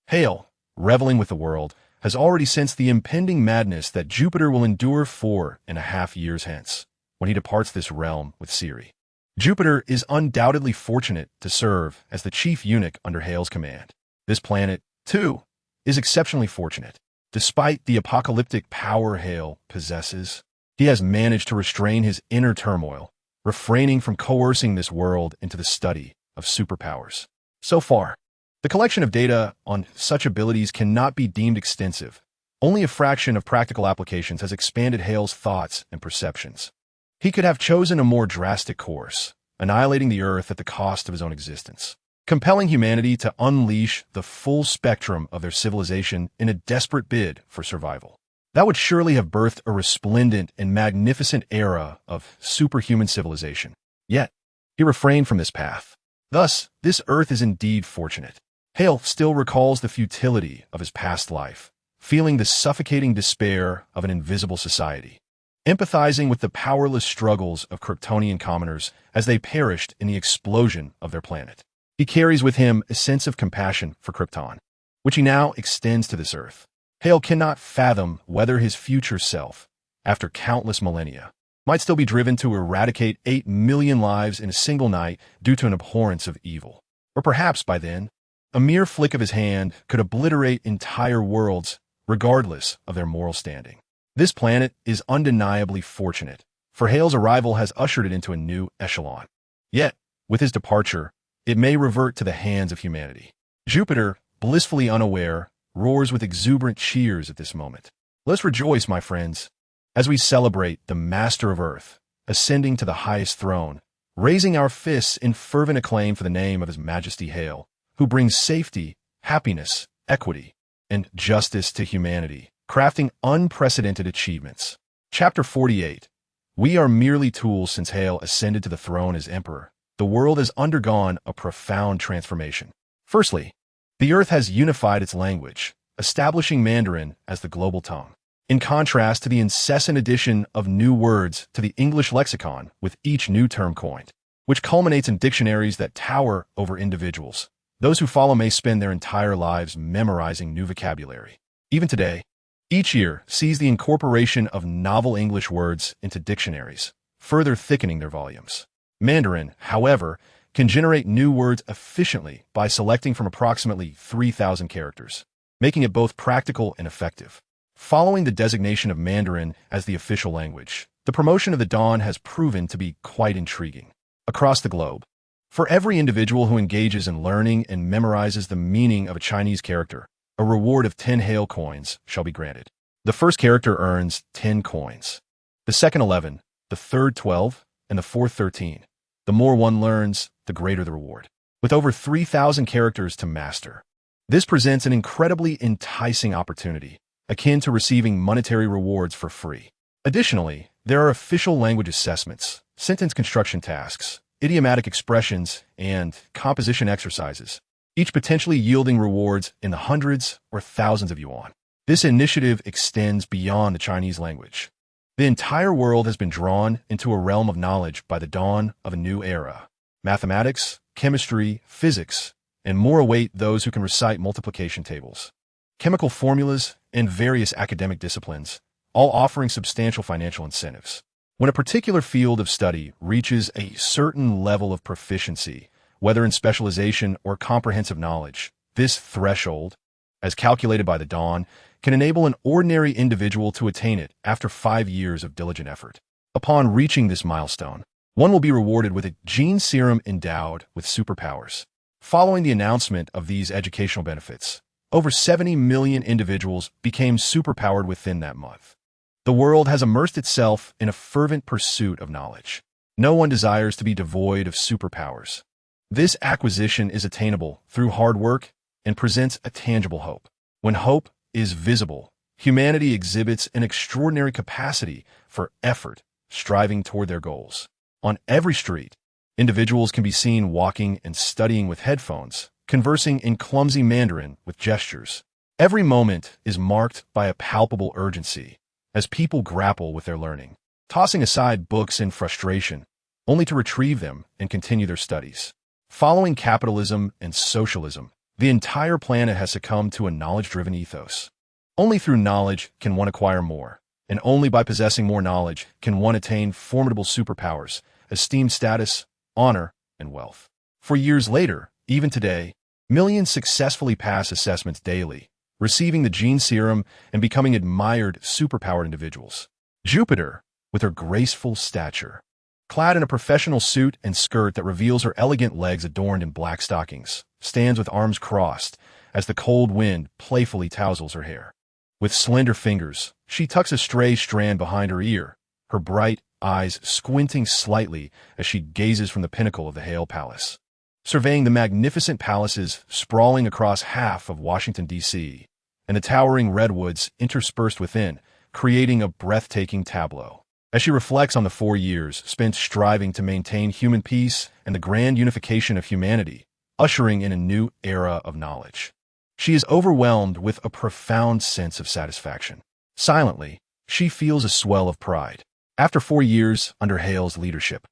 Hale, reveling with the world, has already sensed the impending madness that Jupiter will endure 4.5 years hence, when he departs this realm with Ceres. Jupiter is undoubtedly fortunate to serve as the chief eunuch under Hale's command. This planet, too, is exceptionally fortunate. Despite the apocalyptic power Hale possesses, he has managed to restrain his inner turmoil, refraining from coercing this world into the study of superpowers. So far, the collection of data on such abilities cannot be deemed extensive. Only a fraction of practical applications has expanded Hale's thoughts and perceptions. He could have chosen a more drastic course, annihilating the Earth at the cost of his own existence, compelling humanity to unleash the full spectrum of their civilization in a desperate bid for survival. That would surely have birthed a resplendent and magnificent era of superhuman civilization. Yet, he refrained from this path. Thus, this Earth is indeed fortunate. Hale still recalls the futility of his past life, feeling the suffocating despair of an invisible society, empathizing with the powerless struggles of Kryptonian commoners as they perished in the explosion of their planet. He carries with him a sense of compassion for Krypton, which he now extends to this Earth. Hale cannot fathom whether his future self, after countless millennia, might still be driven to eradicate 8 million lives in a single night due to an abhorrence of evil. Or perhaps by then, a mere flick of his hand could obliterate entire worlds, regardless of their moral standing. This planet is undeniably fortunate, for Hale's arrival has ushered it into a new echelon. Yet, with his departure, it may revert to the hands of humanity. Jupiter, blissfully unaware, roars with exuberant cheers at this moment. Let's rejoice, my friends, as we celebrate the Master of Earth, ascending to the highest throne, raising our fists in fervent acclaim for the name of His Majesty Hale, who brings safety, happiness, equity, and justice to humanity, crafting unprecedented achievements. Chapter 48. We are merely tools. Since Hale ascended to the throne as emperor, the world has undergone a profound transformation. Firstly, the Earth has unified its language, establishing Mandarin as the global tongue. In contrast to the incessant addition of new words to the English lexicon with each new term coined, which culminates in dictionaries that tower over individuals, those who follow may spend their entire lives memorizing new vocabulary. Even today, each year sees the incorporation of novel English words into dictionaries, further thickening their volumes. Mandarin, however, can generate new words efficiently by selecting from approximately 3,000 characters, making it both practical and effective. Following the designation of Mandarin as the official language, the promotion of the Dawn has proven to be quite intriguing. Across the globe, for every individual who engages in learning and memorizes the meaning of a Chinese character, a reward of 10 Hale coins shall be granted. The first character earns 10 coins, the second 11, the third 12, and the fourth 13. The more one learns, the greater the reward. With over 3,000 characters to master, this presents an incredibly enticing opportunity, akin to receiving monetary rewards for free. Additionally, there are official language assessments, sentence construction tasks, idiomatic expressions, and composition exercises, each potentially yielding rewards in the hundreds or thousands of yuan. This initiative extends beyond the Chinese language. The entire world has been drawn into a realm of knowledge by the dawn of a new era. Mathematics, chemistry, physics, and more await those who can recite multiplication tables, chemical formulas, and various academic disciplines, all offering substantial financial incentives. When a particular field of study reaches a certain level of proficiency, whether in specialization or comprehensive knowledge, this threshold, as calculated by the Dawn, can enable an ordinary individual to attain it after 5 years of diligent effort. Upon reaching this milestone, one will be rewarded with a gene serum endowed with superpowers. Following the announcement of these educational benefits, over 70 million individuals became superpowered within that month. The world has immersed itself in a fervent pursuit of knowledge. No one desires to be devoid of superpowers. This acquisition is attainable through hard work and presents a tangible hope. When hope is visible, humanity exhibits an extraordinary capacity for effort, striving toward their goals. On every street, individuals can be seen walking and studying with headphones, conversing in clumsy Mandarin with gestures. Every moment is marked by a palpable urgency as people grapple with their learning, tossing aside books in frustration, only to retrieve them and continue their studies. Following capitalism and socialism, the entire planet has succumbed to a knowledge-driven ethos. Only through knowledge can one acquire more, and only by possessing more knowledge can one attain formidable superpowers, esteemed status, honor, and wealth. For years later, even today, millions successfully pass assessments daily, receiving the gene serum and becoming admired superpowered individuals. Jupiter, with her graceful stature, clad in a professional suit and skirt that reveals her elegant legs adorned in black stockings, stands with arms crossed as the cold wind playfully touzles her hair. With slender fingers, she tucks a stray strand behind her ear, her bright eyes squinting slightly as she gazes from the pinnacle of the Hale Palace, surveying the magnificent palaces sprawling across half of Washington, D.C., and the towering redwoods interspersed within, creating a breathtaking tableau. As she reflects on the 4 years spent striving to maintain human peace and the grand unification of humanity, ushering in a new era of knowledge, she is overwhelmed with a profound sense of satisfaction. Silently, she feels a swell of pride. After 4 years under Hale's leadership,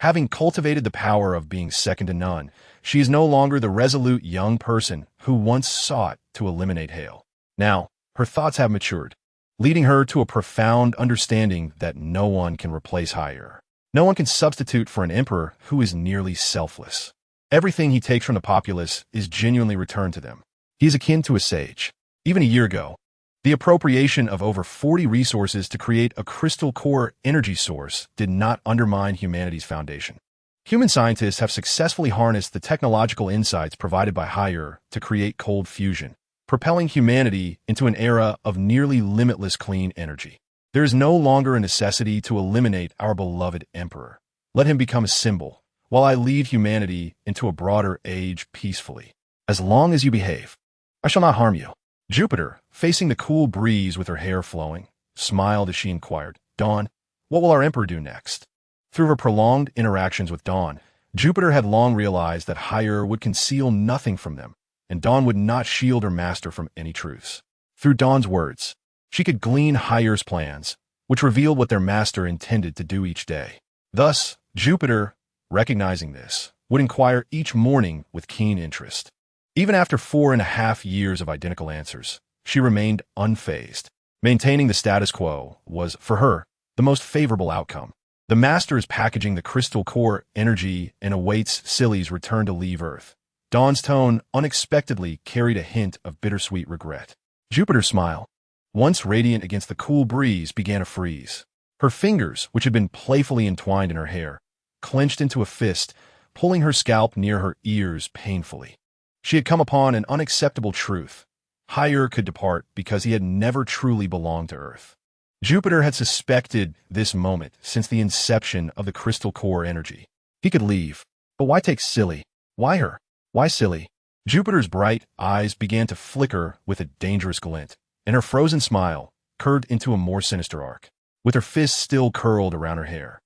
having cultivated the power of being second to none, she is no longer the resolute young person who once sought to eliminate Hale. Now, her thoughts have matured, leading her to a profound understanding that no one can replace Hire. No one can substitute for an emperor who is nearly selfless. Everything he takes from the populace is genuinely returned to them. He is akin to a sage. Even a year ago, the appropriation of over 40 resources to create a crystal core energy source did not undermine humanity's foundation. Human scientists have successfully harnessed the technological insights provided by Higher to create cold fusion, propelling humanity into an era of nearly limitless clean energy. There is no longer a necessity to eliminate our beloved emperor. Let him become a symbol, while I lead humanity into a broader age peacefully. As long as you behave, I shall not harm you. Jupiter, facing the cool breeze with her hair flowing, smiled as she inquired, Dawn, what will our emperor do next? Through her prolonged interactions with Dawn, Jupiter had long realized that Higher would conceal nothing from them, and Dawn would not shield her master from any truths. Through Dawn's words, she could glean Higher's plans, which revealed what their master intended to do each day. Thus, Jupiter, recognizing this, would inquire each morning with keen interest. Even after 4.5 years of identical answers, she remained unfazed. Maintaining the status quo was, for her, the most favorable outcome. The master is packaging the crystal core energy and awaits Silly's return to leave Earth. Dawn's tone unexpectedly carried a hint of bittersweet regret. Jupiter's smile, once radiant against the cool breeze, began to freeze. Her fingers, which had been playfully entwined in her hair, clenched into a fist, pulling her scalp near her ears painfully. She had come upon an unacceptable truth. Higher could depart because he had never truly belonged to Earth. Jupiter had suspected this moment since the inception of the crystal core energy. He could leave, but why take Silly? Why her? Why Silly? Jupiter's bright eyes began to flicker with a dangerous glint, and her frozen smile curved into a more sinister arc, with her fists still curled around her hair.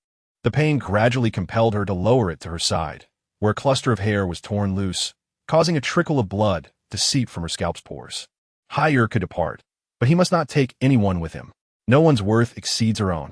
The pain gradually compelled her to lower it to her side, where a cluster of hair was torn loose, causing a trickle of blood to seep from her scalp's pores. Higher could depart, but he must not take anyone with him. No one's worth exceeds her own.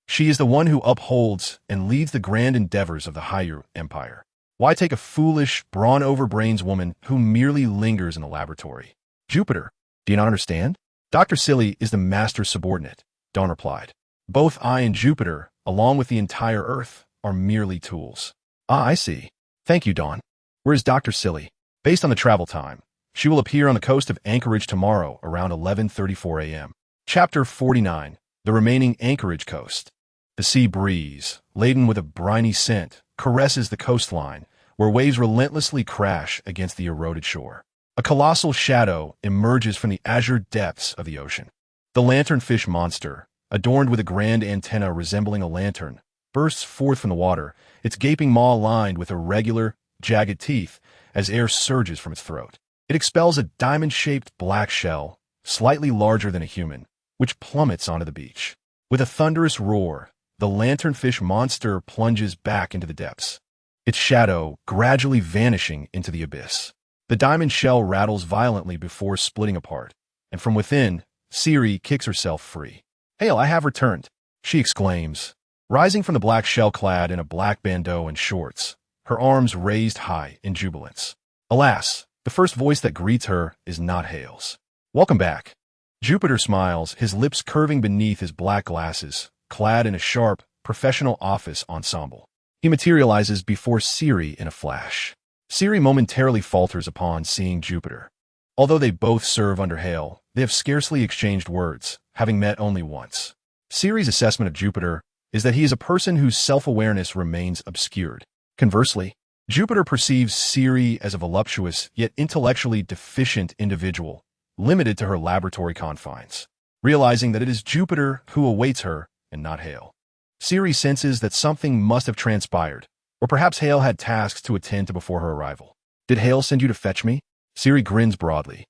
She is the one who upholds and leads the grand endeavors of the Higher Empire. Why take a foolish, brawn-over-brains woman who merely lingers in the laboratory? Jupiter, do you not understand? Dr. Silly is the master's subordinate, Dawn replied. Both I and Jupiter, along with the entire Earth, are merely tools. Ah, I see. Thank you, Dawn. Where is Dr. Silly? Based on the travel time, she will appear on the coast of Anchorage tomorrow around 11:34 a.m. Chapter 49, The Remaining Anchorage Coast. The sea breeze, laden with a briny scent, caresses the coastline, where waves relentlessly crash against the eroded shore. A colossal shadow emerges from the azure depths of the ocean. The lanternfish monster, adorned with a grand antenna resembling a lantern, bursts forth from the water, its gaping maw lined with irregular, jagged teeth as air surges from its throat. It expels a diamond-shaped black shell, slightly larger than a human, which plummets onto the beach. With a thunderous roar, the lanternfish monster plunges back into the depths, its shadow gradually vanishing into the abyss. The diamond shell rattles violently before splitting apart, and from within, Siri kicks herself free. "Hail, I have returned," she exclaims, rising from the black shell clad in a black bandeau and shorts, her arms raised high in jubilance. Alas, the first voice that greets her is not Hale's. "Welcome back." Jupiter smiles, his lips curving beneath his black glasses, clad in a sharp, professional office ensemble. He materializes before Siri in a flash. Siri momentarily falters upon seeing Jupiter. Although they both serve under Hale, they have scarcely exchanged words, having met only once. Siri's assessment of Jupiter is that he is a person whose self-awareness remains obscured. Conversely, Jupiter perceives Siri as a voluptuous yet intellectually deficient individual, limited to her laboratory confines, realizing that it is Jupiter who awaits her and not Hale. Siri senses that something must have transpired, or perhaps Hale had tasks to attend to before her arrival. "Did Hale send you to fetch me?" Siri grins broadly.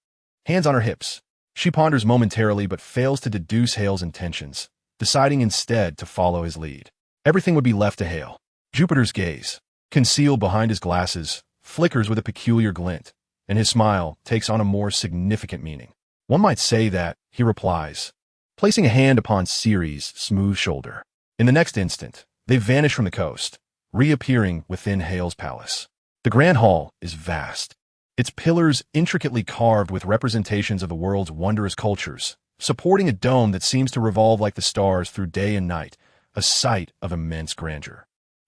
Hands on her hips, she ponders momentarily but fails to deduce Hale's intentions, deciding instead to follow his lead. Everything would be left to Hale. Jupiter's gaze, concealed behind his glasses, flickers with a peculiar glint, and his smile takes on a more significant meaning. "One might say that," he replies, placing a hand upon Siri's smooth shoulder. In the next instant, they vanish from the coast, reappearing within Hale's palace. The Grand Hall is vast, its pillars intricately carved with representations of the world's wondrous cultures, supporting a dome that seems to revolve like the stars through day and night, a sight of immense grandeur.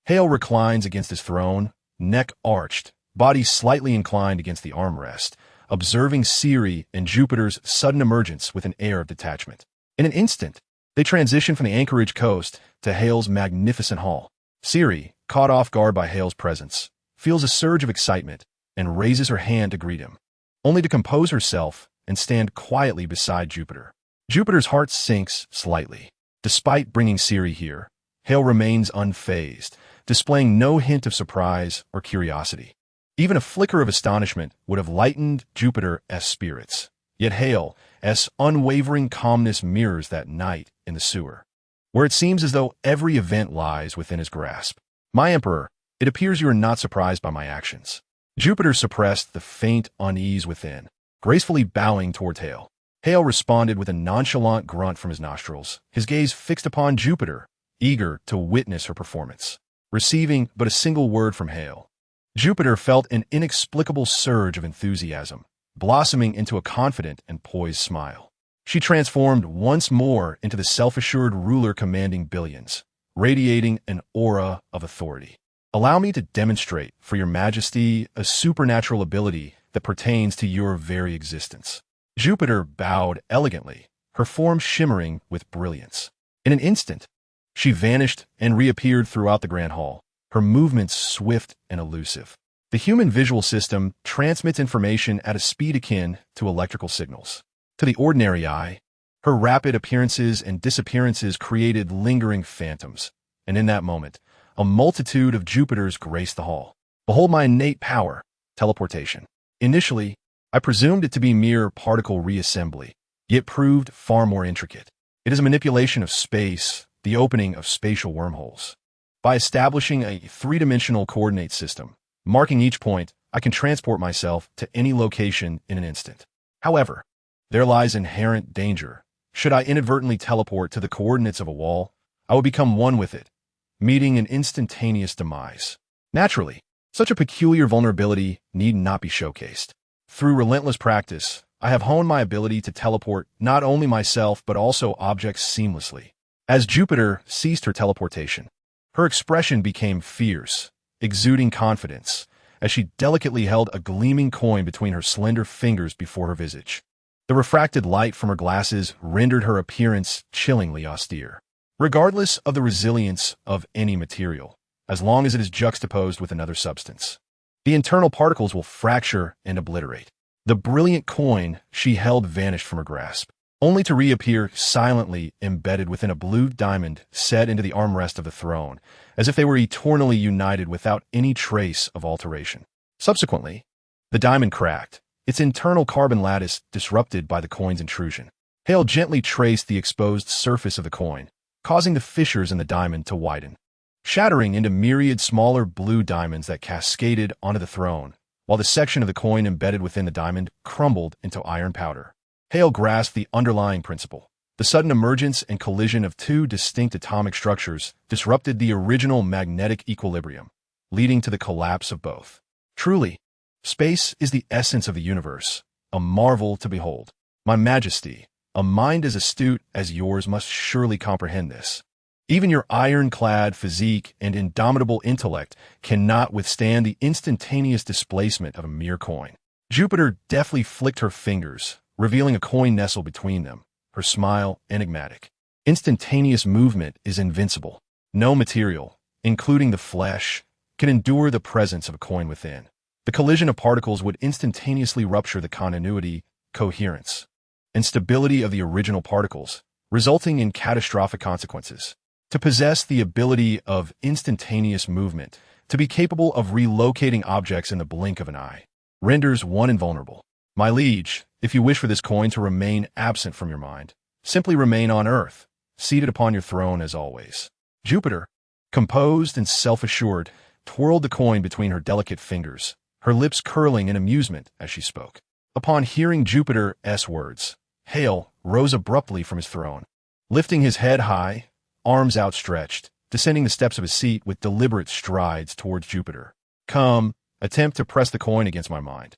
Hale reclines against his throne, neck arched, body slightly inclined against the armrest, observing Ceres and Jupiter's sudden emergence with an air of detachment. In an instant, they transitioned from the Anchorage coast to Hale's magnificent hall. Ceres, caught off guard by Hale's presence, feels a surge of excitement and raises her hand to greet him, only to compose herself and stand quietly beside Jupiter. Jupiter's heart sinks slightly. Despite bringing Ceres here, Hale remains unfazed, displaying no hint of surprise or curiosity. Even a flicker of astonishment would have lightened Jupiter's spirits. Yet Hale's unwavering calmness mirrors that night in the sewer, where it seems as though every event lies within his grasp. My Emperor, it appears you are not surprised by my actions. Jupiter suppressed the faint unease within, gracefully bowing towards Hale. Hale responded with a nonchalant grunt from his nostrils, his gaze fixed upon Jupiter, eager to witness her performance. Receiving but a single word from Hale, Jupiter felt an inexplicable surge of enthusiasm, blossoming into a confident and poised smile. She transformed once more into the self-assured ruler commanding billions, radiating an aura of authority. Allow me to demonstrate for your majesty a supernatural ability that pertains to your very existence. Jupiter bowed elegantly, her form shimmering with brilliance. In an instant, she vanished and reappeared throughout the grand hall, her movements swift and elusive. The human visual system transmits information at a speed akin to electrical signals. To the ordinary eye, her rapid appearances and disappearances created lingering phantoms, and in that moment, a multitude of Jupiters graced the hall. Behold my innate power, teleportation. Initially, I presumed it to be mere particle reassembly, yet proved far more intricate. It is a manipulation of space, the opening of spatial wormholes. By establishing a three-dimensional coordinate system, marking each point, I can transport myself to any location in an instant. However, there lies inherent danger. Should I inadvertently teleport to the coordinates of a wall, I would become one with it, meeting an instantaneous demise. Naturally, such a peculiar vulnerability need not be showcased. Through relentless practice, I have honed my ability to teleport not only myself but also objects seamlessly. As Jupiter ceased her teleportation, her expression became fierce, exuding confidence, as she delicately held a gleaming coin between her slender fingers before her visage. The refracted light from her glasses rendered her appearance chillingly austere. Regardless of the resilience of any material, as long as it is juxtaposed with another substance, the internal particles will fracture and obliterate. The brilliant coin she held vanished from her grasp, only to reappear silently embedded within a blue diamond set into the armrest of the throne, as if they were eternally united without any trace of alteration. Subsequently, the diamond cracked, its internal carbon lattice disrupted by the coin's intrusion. Hale gently traced the exposed surface of the coin, causing the fissures in the diamond to widen, shattering into myriad smaller blue diamonds that cascaded onto the throne, while the section of the coin embedded within the diamond crumbled into iron powder. Hale grasped the underlying principle. The sudden emergence and collision of two distinct atomic structures disrupted the original magnetic equilibrium, leading to the collapse of both. Truly, space is the essence of the universe, a marvel to behold. My Majesty, a mind as astute as yours must surely comprehend this. Even your ironclad physique and indomitable intellect cannot withstand the instantaneous displacement of a mere coin. Jupiter deftly flicked her fingers, revealing a coin nestled between them, her smile enigmatic. Instantaneous movement is invincible. No material, including the flesh, can endure the presence of a coin within. The collision of particles would instantaneously rupture the continuity, coherence, and stability of the original particles, resulting in catastrophic consequences. To possess the ability of instantaneous movement, to be capable of relocating objects in the blink of an eye, renders one invulnerable. My liege, if you wish for this coin to remain absent from your mind, simply remain on Earth, seated upon your throne as always. Jupiter, composed and self-assured, twirled the coin between her delicate fingers, her lips curling in amusement as she spoke. Upon hearing Jupiter's words, Hale rose abruptly from his throne, lifting his head high, arms outstretched, descending the steps of his seat with deliberate strides towards Jupiter. Come, attempt to press the coin against my mind.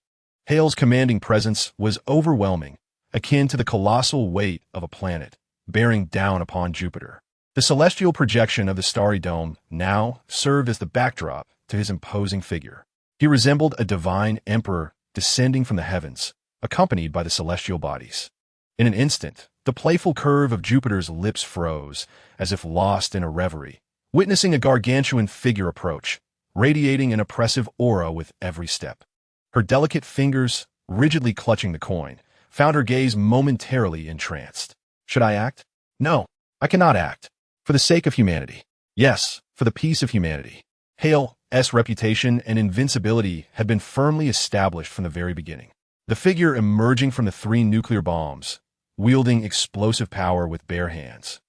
Hale's commanding presence was overwhelming, akin to the colossal weight of a planet, bearing down upon Jupiter. The celestial projection of the starry dome now served as the backdrop to his imposing figure. He resembled a divine emperor descending from the heavens, accompanied by the celestial bodies. In an instant, the playful curve of Jupiter's lips froze, as if lost in a reverie, witnessing a gargantuan figure approach, radiating an oppressive aura with every step. Her delicate fingers, rigidly clutching the coin, found her gaze momentarily entranced. Should I act? No, I cannot act. For the sake of humanity. Yes, for the peace of humanity. Hale's reputation and invincibility had been firmly established from the very beginning. The figure emerging from the 3 nuclear bombs, wielding explosive power with bare hands,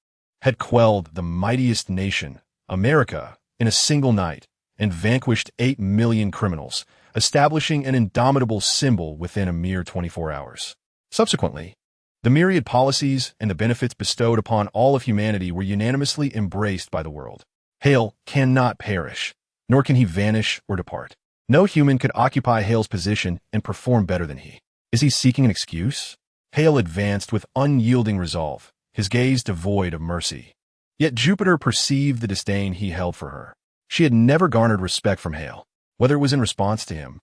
had quelled the mightiest nation, America, in a single night and vanquished 8 million criminals, establishing an indomitable symbol within a mere 24 hours. Subsequently, the myriad policies and the benefits bestowed upon all of humanity were unanimously embraced by the world. Hale cannot perish, nor can he vanish or depart. No human could occupy Hale's position and perform better than he. Is he seeking an excuse? Hale advanced with unyielding resolve, his gaze devoid of mercy. Yet Jupiter perceived the disdain he held for her. She had never garnered respect from Hale, whether it was in response to him,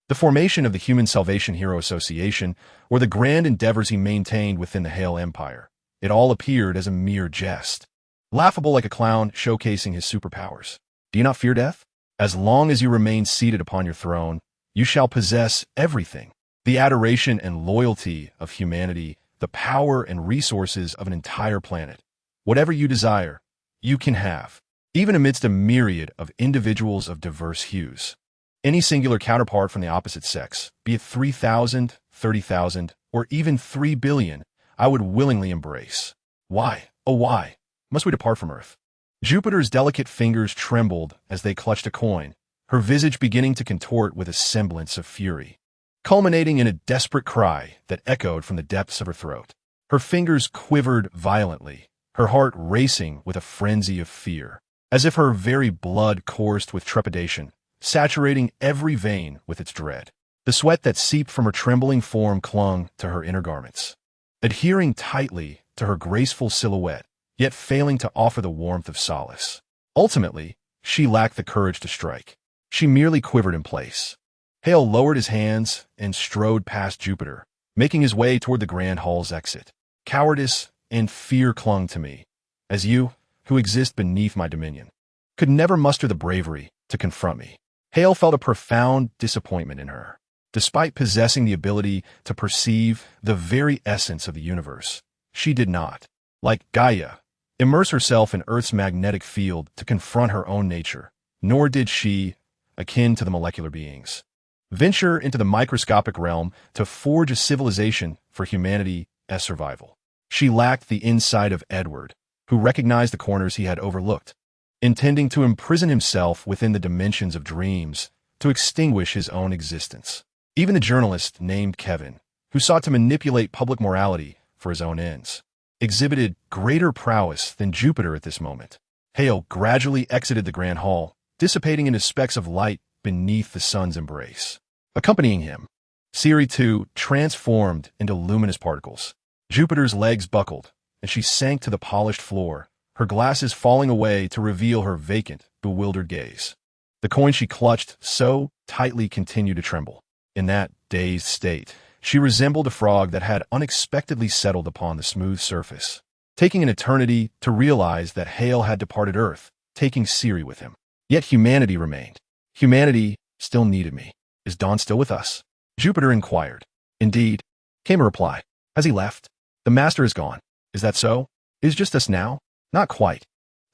the formation of the Human Salvation Hero Association, or the grand endeavors he maintained within the Hale Empire. It all appeared as a mere jest, laughable like a clown showcasing his superpowers. Do you not fear death? As long as you remain seated upon your throne, you shall possess everything. The adoration and loyalty of humanity, the power and resources of an entire planet. Whatever you desire, you can have, even amidst a myriad of individuals of diverse hues. Any singular counterpart from the opposite sex, be it 3,000, 30,000, or even 3 billion, I would willingly embrace. Why, oh why, must we depart from Earth? Jupiter's delicate fingers trembled as they clutched a coin, her visage beginning to contort with a semblance of fury, culminating in a desperate cry that echoed from the depths of her throat. Her fingers quivered violently, her heart racing with a frenzy of fear, as if her very blood coursed with trepidation, saturating every vein with its dread. The sweat that seeped from her trembling form clung to her inner garments, adhering tightly to her graceful silhouette, yet failing to offer the warmth of solace. Ultimately, she lacked the courage to strike. She merely quivered in place. Hale lowered his hands and strode past Jupiter, making his way toward the Grand Hall's exit. Cowardice and fear clung to me, as you, who exist beneath my dominion, could never muster the bravery to confront me. Hale felt a profound disappointment in her. Despite possessing the ability to perceive the very essence of the universe, she did not, like Gaia, immerse herself in Earth's magnetic field to confront her own nature, nor did she, akin to the molecular beings, venture into the microscopic realm to forge a civilization for humanity's survival. She lacked the insight of Edward, who recognized the corners he had overlooked, intending to imprison himself within the dimensions of dreams to extinguish his own existence. Even the journalist named Kevin, who sought to manipulate public morality for his own ends, exhibited greater prowess than Jupiter at this moment. Hale gradually exited the Grand Hall, dissipating into specks of light beneath the sun's embrace. Accompanying him, Siri too transformed into luminous particles. Jupiter's legs buckled, and she sank to the polished floor, her glasses falling away to reveal her vacant, bewildered gaze. The coin she clutched so tightly continued to tremble. In that dazed state, she resembled a frog that had unexpectedly settled upon the smooth surface, taking an eternity to realize that Hale had departed Earth, taking Siri with him. Yet humanity remained. Humanity still needed me. Is Dawn still with us? Jupiter inquired. Indeed, came a reply. Has he left? The Master is gone. Is that so? It is just us now? Not quite.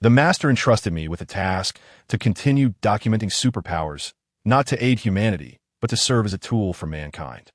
The Master entrusted me with a task to continue documenting superpowers, not to aid humanity, but to serve as a tool for mankind.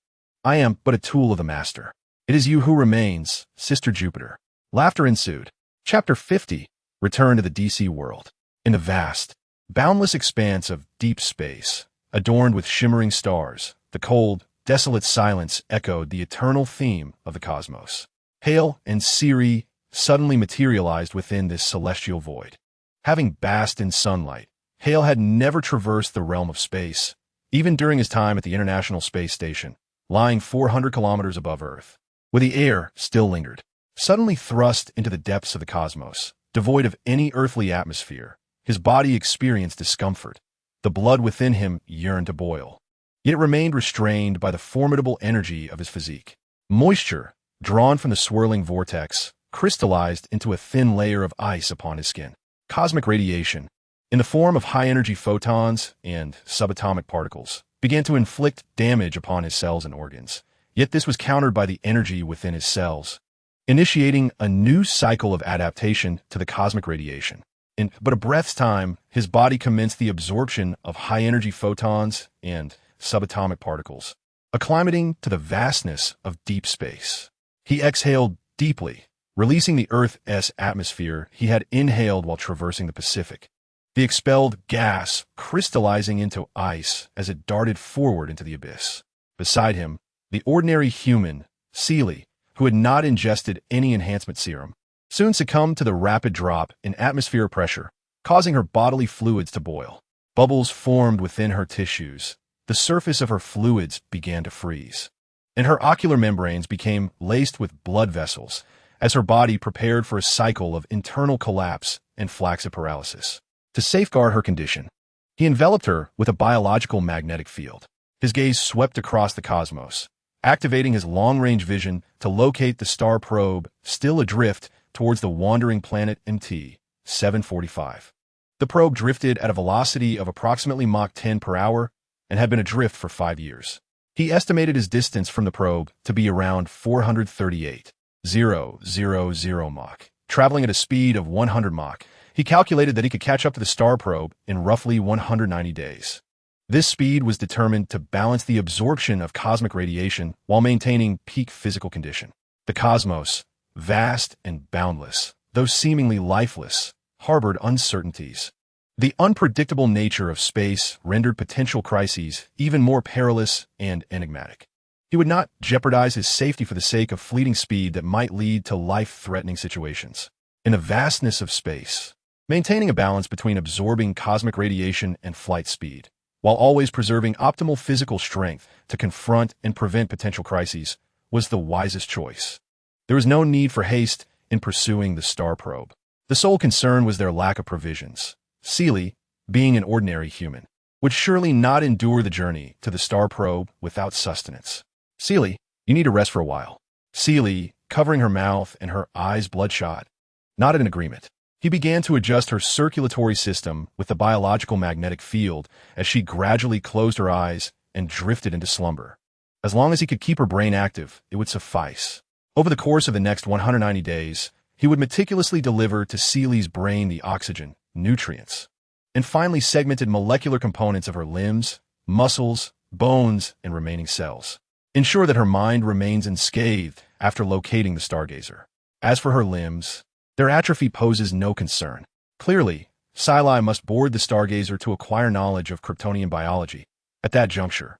I am but a tool of the Master. It is you who remains, Sister Jupiter. Laughter ensued. Chapter 50. Return to the DC world. In the vast, boundless expanse of deep space, adorned with shimmering stars, the cold, desolate silence echoed the eternal theme of the cosmos. Hale and Siri suddenly materialized within this celestial void. Having basked in sunlight, Hale had never traversed the realm of space, even during his time at the International Space Station, lying 400 kilometers above Earth, where the air still lingered. Suddenly thrust into the depths of the cosmos, devoid of any earthly atmosphere, his body experienced discomfort, The blood within him yearned to boil. Yet it remained restrained by the formidable energy of his physique. Moisture, drawn from the swirling vortex, crystallized into a thin layer of ice upon his skin. Cosmic radiation, in the form of high-energy photons and subatomic particles, began to inflict damage upon his cells and organs. Yet this was countered by the energy within his cells, initiating a new cycle of adaptation to the cosmic radiation. In but a breath's time, his body commenced the absorption of high-energy photons and subatomic particles, acclimating to the vastness of deep space. He exhaled deeply, releasing the Earth's atmosphere he had inhaled while traversing the Pacific. The expelled gas crystallizing into ice as it darted forward into the abyss. Beside him, the ordinary human, Seely, who had not ingested any enhancement serum, soon succumbed to the rapid drop in atmospheric pressure, causing her bodily fluids to boil. Bubbles formed within her tissues. The surface of her fluids began to freeze, and her ocular membranes became laced with blood vessels as her body prepared for a cycle of internal collapse and flaccid paralysis. To safeguard her condition, he enveloped her with a biological magnetic field. His gaze swept across the cosmos, activating his long-range vision to locate the star probe still adrift towards the wandering planet MT 745. The probe drifted at a velocity of approximately Mach 10 per hour and had been adrift for 5 years. He estimated his distance from the probe to be around 438,000 Mach. Traveling at a speed of 100 Mach, he calculated that he could catch up to the star probe in roughly 190 days. This speed was determined to balance the absorption of cosmic radiation while maintaining peak physical condition. The cosmos, vast and boundless, though seemingly lifeless, harbored uncertainties. The unpredictable nature of space rendered potential crises even more perilous and enigmatic. He would not jeopardize his safety for the sake of fleeting speed that might lead to life-threatening situations. In the vastness of space, maintaining a balance between absorbing cosmic radiation and flight speed, while always preserving optimal physical strength to confront and prevent potential crises, was the wisest choice. There was no need for haste in pursuing the star probe. The sole concern was their lack of provisions. Seely, being an ordinary human, would surely not endure the journey to the star probe without sustenance. Seely, you need to rest for a while. Seely, covering her mouth and her eyes bloodshot, nodded in agreement. He began to adjust her circulatory system with the biological magnetic field as she gradually closed her eyes and drifted into slumber. As long as he could keep her brain active, it would suffice. Over the course of the next 190 days, he would meticulously deliver to Seely's brain the oxygen, nutrients, and finally segmented molecular components of her limbs, muscles, bones, and remaining cells. Ensure that her mind remains unscathed after locating the stargazer. As for her limbs, their atrophy poses no concern. Clearly, Seely must board the stargazer to acquire knowledge of Kryptonian biology. At that juncture,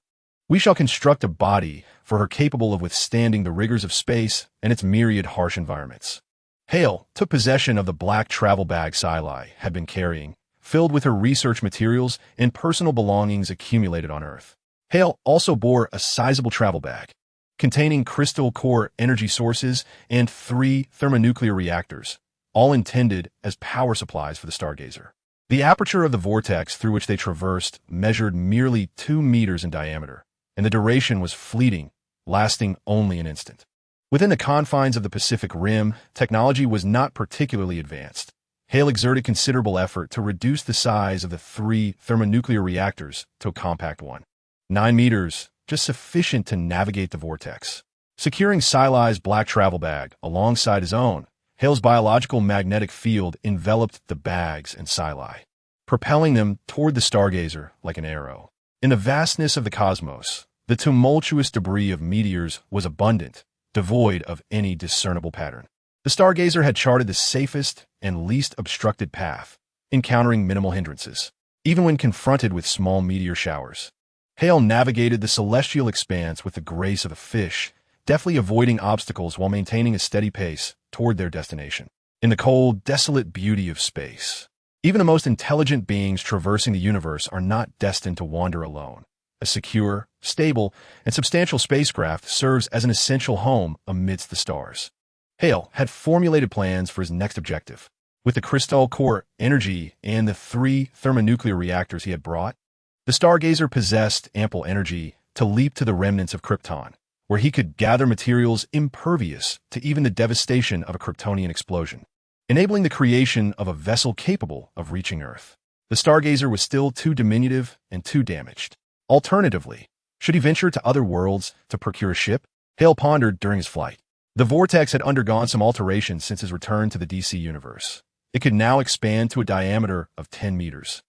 we shall construct a body for her capable of withstanding the rigors of space and its myriad harsh environments. Hale took possession of the black travel bag Seely had been carrying, filled with her research materials and personal belongings accumulated on Earth. Hale also bore a sizable travel bag, containing crystal core energy sources and 3 thermonuclear reactors, all intended as power supplies for the stargazer. The aperture of the vortex through which they traversed measured merely 2 meters in diameter, and the duration was fleeting, lasting only an instant. Within the confines of the Pacific Rim, technology was not particularly advanced. Hale exerted considerable effort to reduce the size of the 3 thermonuclear reactors to a compact one. 9 meters, just sufficient to navigate the vortex. Securing Seely's black travel bag alongside his own, Hale's biological magnetic field enveloped the bags and Seely, propelling them toward the stargazer like an arrow. In the vastness of the cosmos, the tumultuous debris of meteors was abundant, devoid of any discernible pattern. The stargazer had charted the safest and least obstructed path, encountering minimal hindrances, even when confronted with small meteor showers. Hale navigated the celestial expanse with the grace of a fish, deftly avoiding obstacles while maintaining a steady pace toward their destination. In the cold, desolate beauty of space, even the most intelligent beings traversing the universe are not destined to wander alone. A secure, stable, and substantial spacecraft serves as an essential home amidst the stars. Hale had formulated plans for his next objective. With the crystal core energy and the 3 thermonuclear reactors he had brought, The Stargazer possessed ample energy to leap to the remnants of Krypton, where he could gather materials impervious to even the devastation of a Kryptonian explosion, enabling the creation of a vessel capable of reaching Earth. The Stargazer was still too diminutive and too damaged. Alternatively, should he venture to other worlds to procure a ship? Hale pondered during his flight. The vortex had undergone some alterations since his return to the DC universe. It could now expand to a diameter of 10 meters,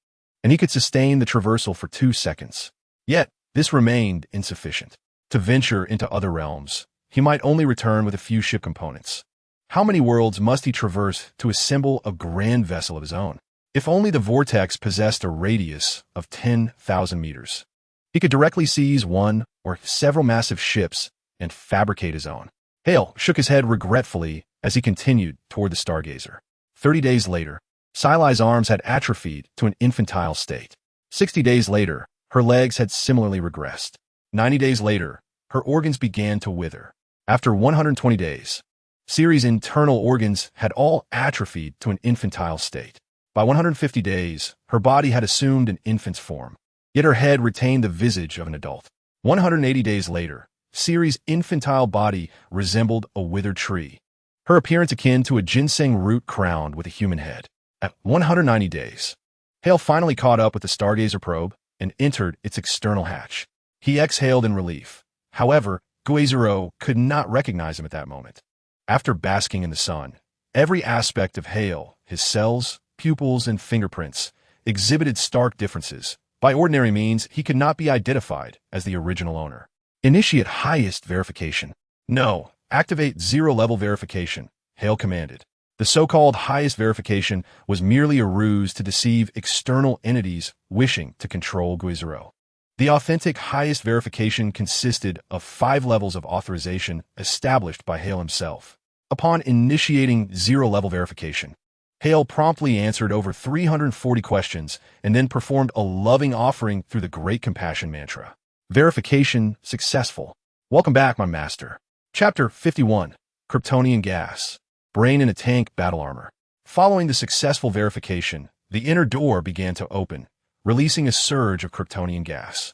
and he could sustain the traversal for 2 seconds. Yet, this remained insufficient. To venture into other realms, he might only return with a few ship components. How many worlds must he traverse to assemble a grand vessel of his own? If only the vortex possessed a radius of 10,000 meters. He could directly seize one or several massive ships and fabricate his own. Hale shook his head regretfully as he continued toward the Stargazer. 30 days later, Sily's arms had atrophied to an infantile state. 60 days later, her legs had similarly regressed. 90 days later, her organs began to wither. After 120 days, Ceres' internal organs had all atrophied to an infantile state. By 150 days, her body had assumed an infant's form, yet her head retained the visage of an adult. 180 days later, Ceres' infantile body resembled a withered tree, her appearance akin to a ginseng root crowned with a human head. At 190 days, Hale finally caught up with the Stargazer probe and entered its external hatch. He exhaled in relief. However, Guizero could not recognize him at that moment. After basking in the sun, every aspect of Hale, his cells, pupils, and fingerprints, exhibited stark differences. By ordinary means, he could not be identified as the original owner. Initiate highest verification. No, activate zero-level verification, Hale commanded. The so-called highest verification was merely a ruse to deceive external entities wishing to control Guizero. The authentic highest verification consisted of 5 levels of authorization established by Hale himself. Upon initiating zero-level verification, Hale promptly answered over 340 questions and then performed a loving offering through the Great Compassion mantra. Verification successful. Welcome back, my master. Chapter 51, Kryptonian Gas. Brain in a Tank Battle Armor. Following the successful verification, the inner door began to open, releasing a surge of Kryptonian gas.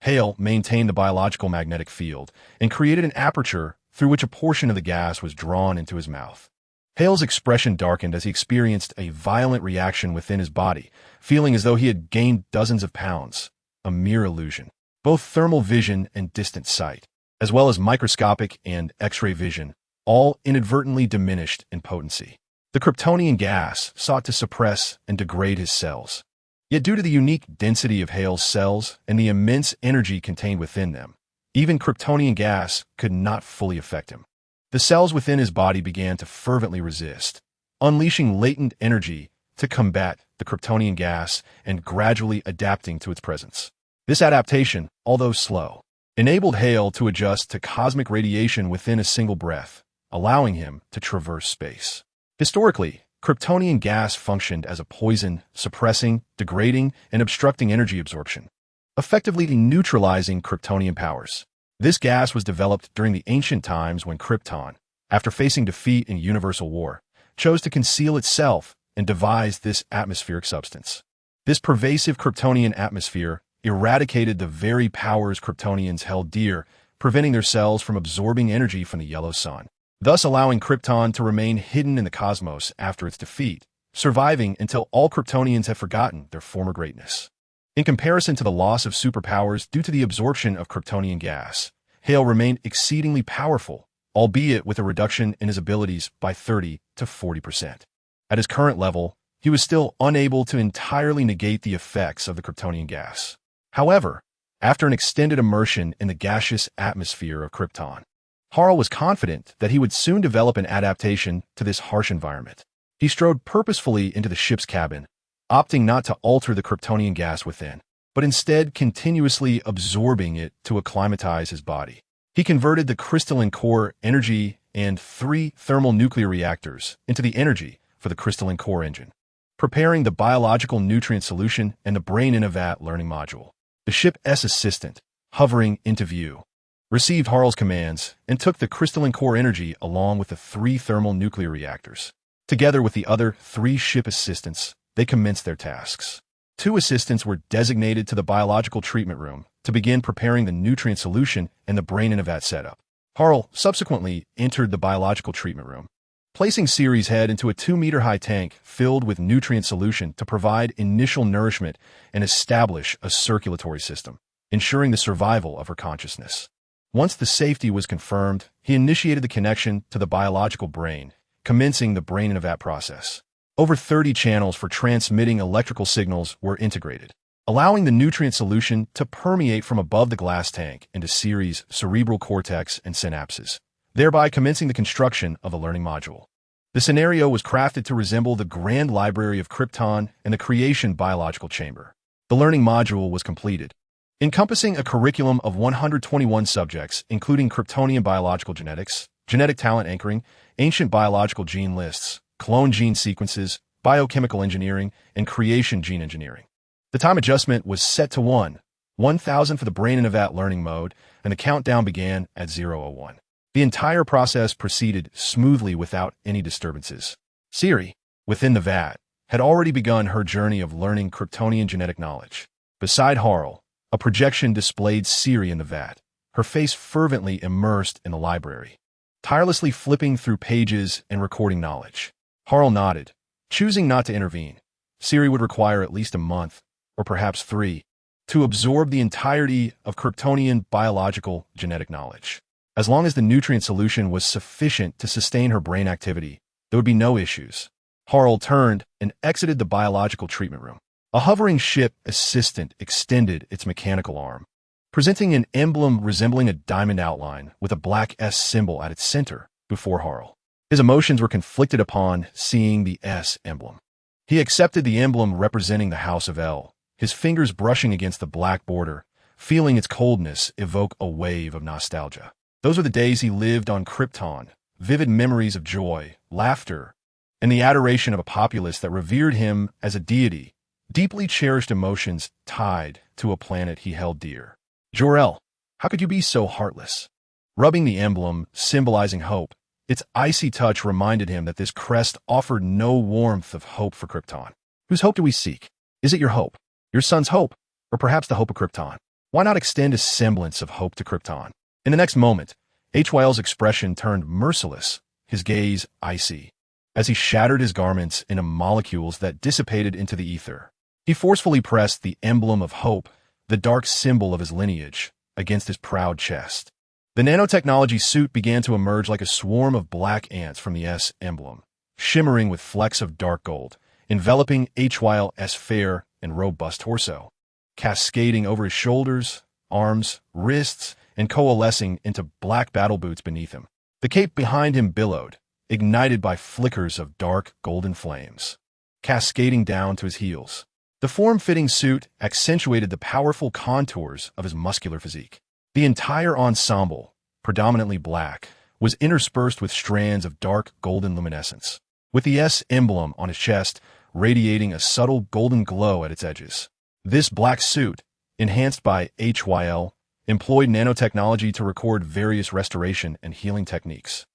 Hale maintained the biological magnetic field and created an aperture through which a portion of the gas was drawn into his mouth. Hale's expression darkened as he experienced a violent reaction within his body, feeling as though he had gained dozens of pounds. A mere illusion. Both thermal vision and distant sight, as well as microscopic and X-ray vision, all inadvertently diminished in potency. The Kryptonian gas sought to suppress and degrade his cells. Yet due to the unique density of Hale's cells and the immense energy contained within them, even Kryptonian gas could not fully affect him. The cells within his body began to fervently resist, unleashing latent energy to combat the Kryptonian gas and gradually adapting to its presence. This adaptation, although slow, enabled Hale to adjust to cosmic radiation within a single breath, allowing him to traverse space. Historically, Kryptonian gas functioned as a poison, suppressing, degrading, and obstructing energy absorption, effectively neutralizing Kryptonian powers. This gas was developed during the ancient times when Krypton, after facing defeat in universal war, chose to conceal itself and devised this atmospheric substance. This pervasive Kryptonian atmosphere eradicated the very powers Kryptonians held dear, preventing their cells from absorbing energy from the yellow sun, thus allowing Krypton to remain hidden in the cosmos after its defeat, surviving until all Kryptonians have forgotten their former greatness. In comparison to the loss of superpowers due to the absorption of Kryptonian gas, Hale remained exceedingly powerful, albeit with a reduction in his abilities by 30 to 40%. At his current level, he was still unable to entirely negate the effects of the Kryptonian gas. However, after an extended immersion in the gaseous atmosphere of Krypton, Harl was confident that he would soon develop an adaptation to this harsh environment. He strode purposefully into the ship's cabin, opting not to alter the Kryptonian gas within, but instead continuously absorbing it to acclimatize his body. He converted the crystalline core energy and 3 thermal nuclear reactors into the energy for the crystalline core engine, preparing the biological nutrient solution and the brain in a vat learning module. The ship's assistant, hovering into view, received Harl's commands and took the crystalline core energy along with the 3 thermal nuclear reactors. Together with the other 3 ship assistants, they commenced their tasks. Two assistants were designated to the biological treatment room to begin preparing the nutrient solution and the brain in a vat setup. Harl subsequently entered the biological treatment room, placing Ciri's head into a 2-meter-high tank filled with nutrient solution to provide initial nourishment and establish a circulatory system, ensuring the survival of her consciousness. Once the safety was confirmed, he initiated the connection to the biological brain, commencing the brain in a vat process. Over 30 channels for transmitting electrical signals were integrated, allowing the nutrient solution to permeate from above the glass tank into Ciri's cerebral cortex and synapses, thereby commencing the construction of a learning module. The scenario was crafted to resemble the Grand Library of Krypton and the Creation Biological Chamber. The learning module was completed, encompassing a curriculum of 121 subjects, including Kryptonian biological genetics, genetic talent anchoring, ancient biological gene lists, clone gene sequences, biochemical engineering, and creation gene engineering. The time adjustment was set to 1,000 for the brain in a vat learning mode, and the countdown began at 0:01. The entire process proceeded smoothly without any disturbances. Ciri, within the vat, had already begun her journey of learning Kryptonian genetic knowledge. Beside Harl, a projection displayed Ciri in the vat, her face fervently immersed in the library, tirelessly flipping through pages and recording knowledge. Harl nodded, choosing not to intervene. Ciri would require at least a month, or perhaps 3, to absorb the entirety of Kryptonian biological genetic knowledge. As long as the nutrient solution was sufficient to sustain her brain activity, there would be no issues. Harl turned and exited the biological treatment room. A hovering ship assistant extended its mechanical arm, presenting an emblem resembling a diamond outline with a black S symbol at its center before Harl. His emotions were conflicted upon seeing the S emblem. He accepted the emblem representing the House of El, his fingers brushing against the black border, feeling its coldness evoke a wave of nostalgia. Those were the days he lived on Krypton, vivid memories of joy, laughter, and the adoration of a populace that revered him as a deity, deeply cherished emotions tied to a planet he held dear. Jor-El, how could you be so heartless? Rubbing the emblem, symbolizing hope, its icy touch reminded him that this crest offered no warmth of hope for Krypton. Whose hope do we seek? Is it your hope? Your son's hope? Or perhaps the hope of Krypton? Why not extend a semblance of hope to Krypton? In the next moment, HYL's expression turned merciless, his gaze icy, as he shattered his garments into molecules that dissipated into the ether. He forcefully pressed the emblem of hope, the dark symbol of his lineage, against his proud chest. The nanotechnology suit began to emerge like a swarm of black ants from the S emblem, shimmering with flecks of dark gold, enveloping HYL's fair and robust torso, cascading over his shoulders, arms, wrists, and coalescing into black battle boots beneath him. The cape behind him billowed, ignited by flickers of dark golden flames, cascading down to his heels. The form-fitting suit accentuated the powerful contours of his muscular physique. The entire ensemble, predominantly black, was interspersed with strands of dark golden luminescence, with the S emblem on his chest radiating a subtle golden glow at its edges. This black suit, enhanced by HYL, employed nanotechnology to record various restoration and healing techniques,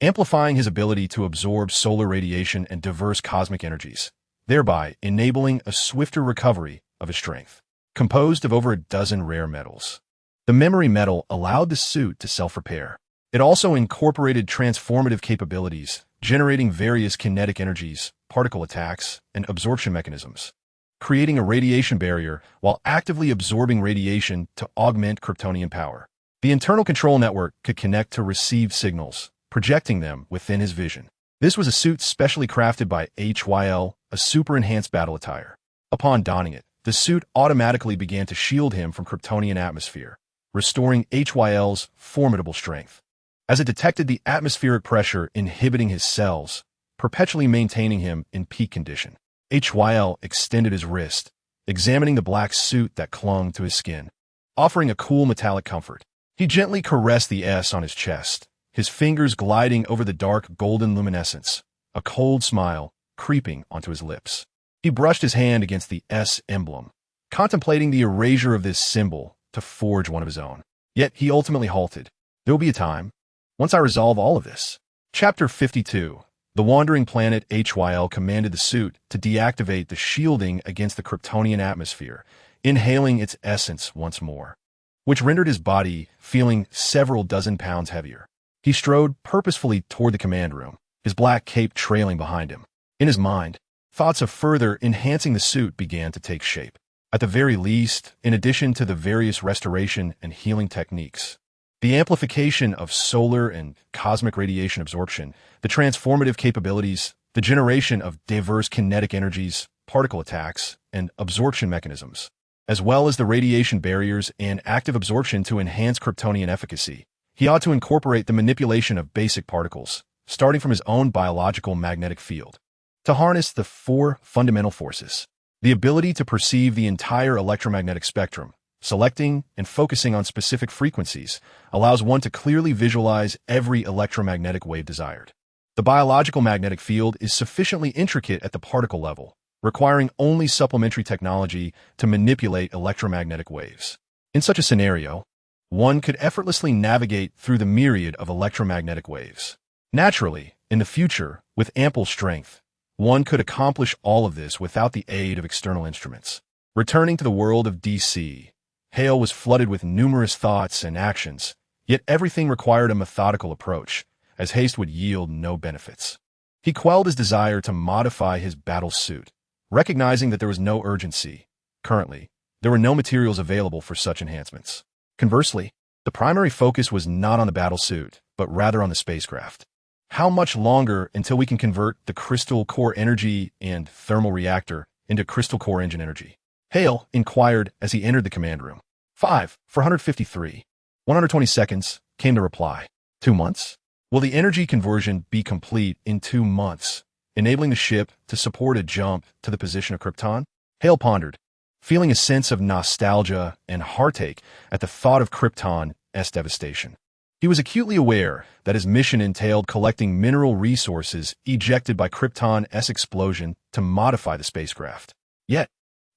amplifying his ability to absorb solar radiation and diverse cosmic energies, thereby enabling a swifter recovery of his strength. Composed of over a dozen rare metals, the memory metal allowed the suit to self-repair. It also incorporated transformative capabilities, generating various kinetic energies, particle attacks, and absorption mechanisms, creating a radiation barrier while actively absorbing radiation to augment Kryptonian power. The internal control network could connect to receive signals, projecting them within his vision. This was a suit specially crafted by HYL, a super-enhanced battle attire. Upon donning it, the suit automatically began to shield him from Kryptonian atmosphere, restoring HYL's formidable strength. As it detected the atmospheric pressure inhibiting his cells, perpetually maintaining him in peak condition, HYL extended his wrist, examining the black suit that clung to his skin, offering a cool metallic comfort. He gently caressed the S on his chest, his fingers gliding over the dark golden luminescence, a cold smile creeping onto his lips. He brushed his hand against the S emblem, contemplating the erasure of this symbol to forge one of his own. Yet he ultimately halted. There will be a time, once I resolve all of this. Chapter 52. The wandering planet Hyl commanded the suit to deactivate the shielding against the Kryptonian atmosphere, inhaling its essence once more, which rendered his body feeling several dozen pounds heavier. He strode purposefully toward the command room, his black cape trailing behind him. In his mind, thoughts of further enhancing the suit began to take shape. At the very least, in addition to the various restoration and healing techniques, the amplification of solar and cosmic radiation absorption, the transformative capabilities, the generation of diverse kinetic energies, particle attacks, and absorption mechanisms, as well as the radiation barriers and active absorption to enhance Kryptonian efficacy. He ought to incorporate the manipulation of basic particles, starting from his own biological magnetic field, to harness the four fundamental forces. The ability to perceive the entire electromagnetic spectrum, selecting and focusing on specific frequencies, allows one to clearly visualize every electromagnetic wave desired. The biological magnetic field is sufficiently intricate at the particle level, requiring only supplementary technology to manipulate electromagnetic waves. In such a scenario, one could effortlessly navigate through the myriad of electromagnetic waves. Naturally, in the future, with ample strength, one could accomplish all of this without the aid of external instruments. Returning to the world of DC, Hale was flooded with numerous thoughts and actions, yet everything required a methodical approach, as haste would yield no benefits. He quelled his desire to modify his battle suit, recognizing that there was no urgency. Currently, there were no materials available for such enhancements. Conversely, the primary focus was not on the battle suit, but rather on the spacecraft. How much longer until we can convert the crystal core energy and thermal reactor into crystal core engine energy? Hale inquired as he entered the command room. 5 for 153. 120 seconds, came the reply. 2 months? Will the energy conversion be complete in 2 months, enabling the ship to support a jump to the position of Krypton? Hale pondered, feeling a sense of nostalgia and heartache at the thought of Krypton's devastation. He was acutely aware that his mission entailed collecting mineral resources ejected by Krypton's explosion to modify the spacecraft. Yet,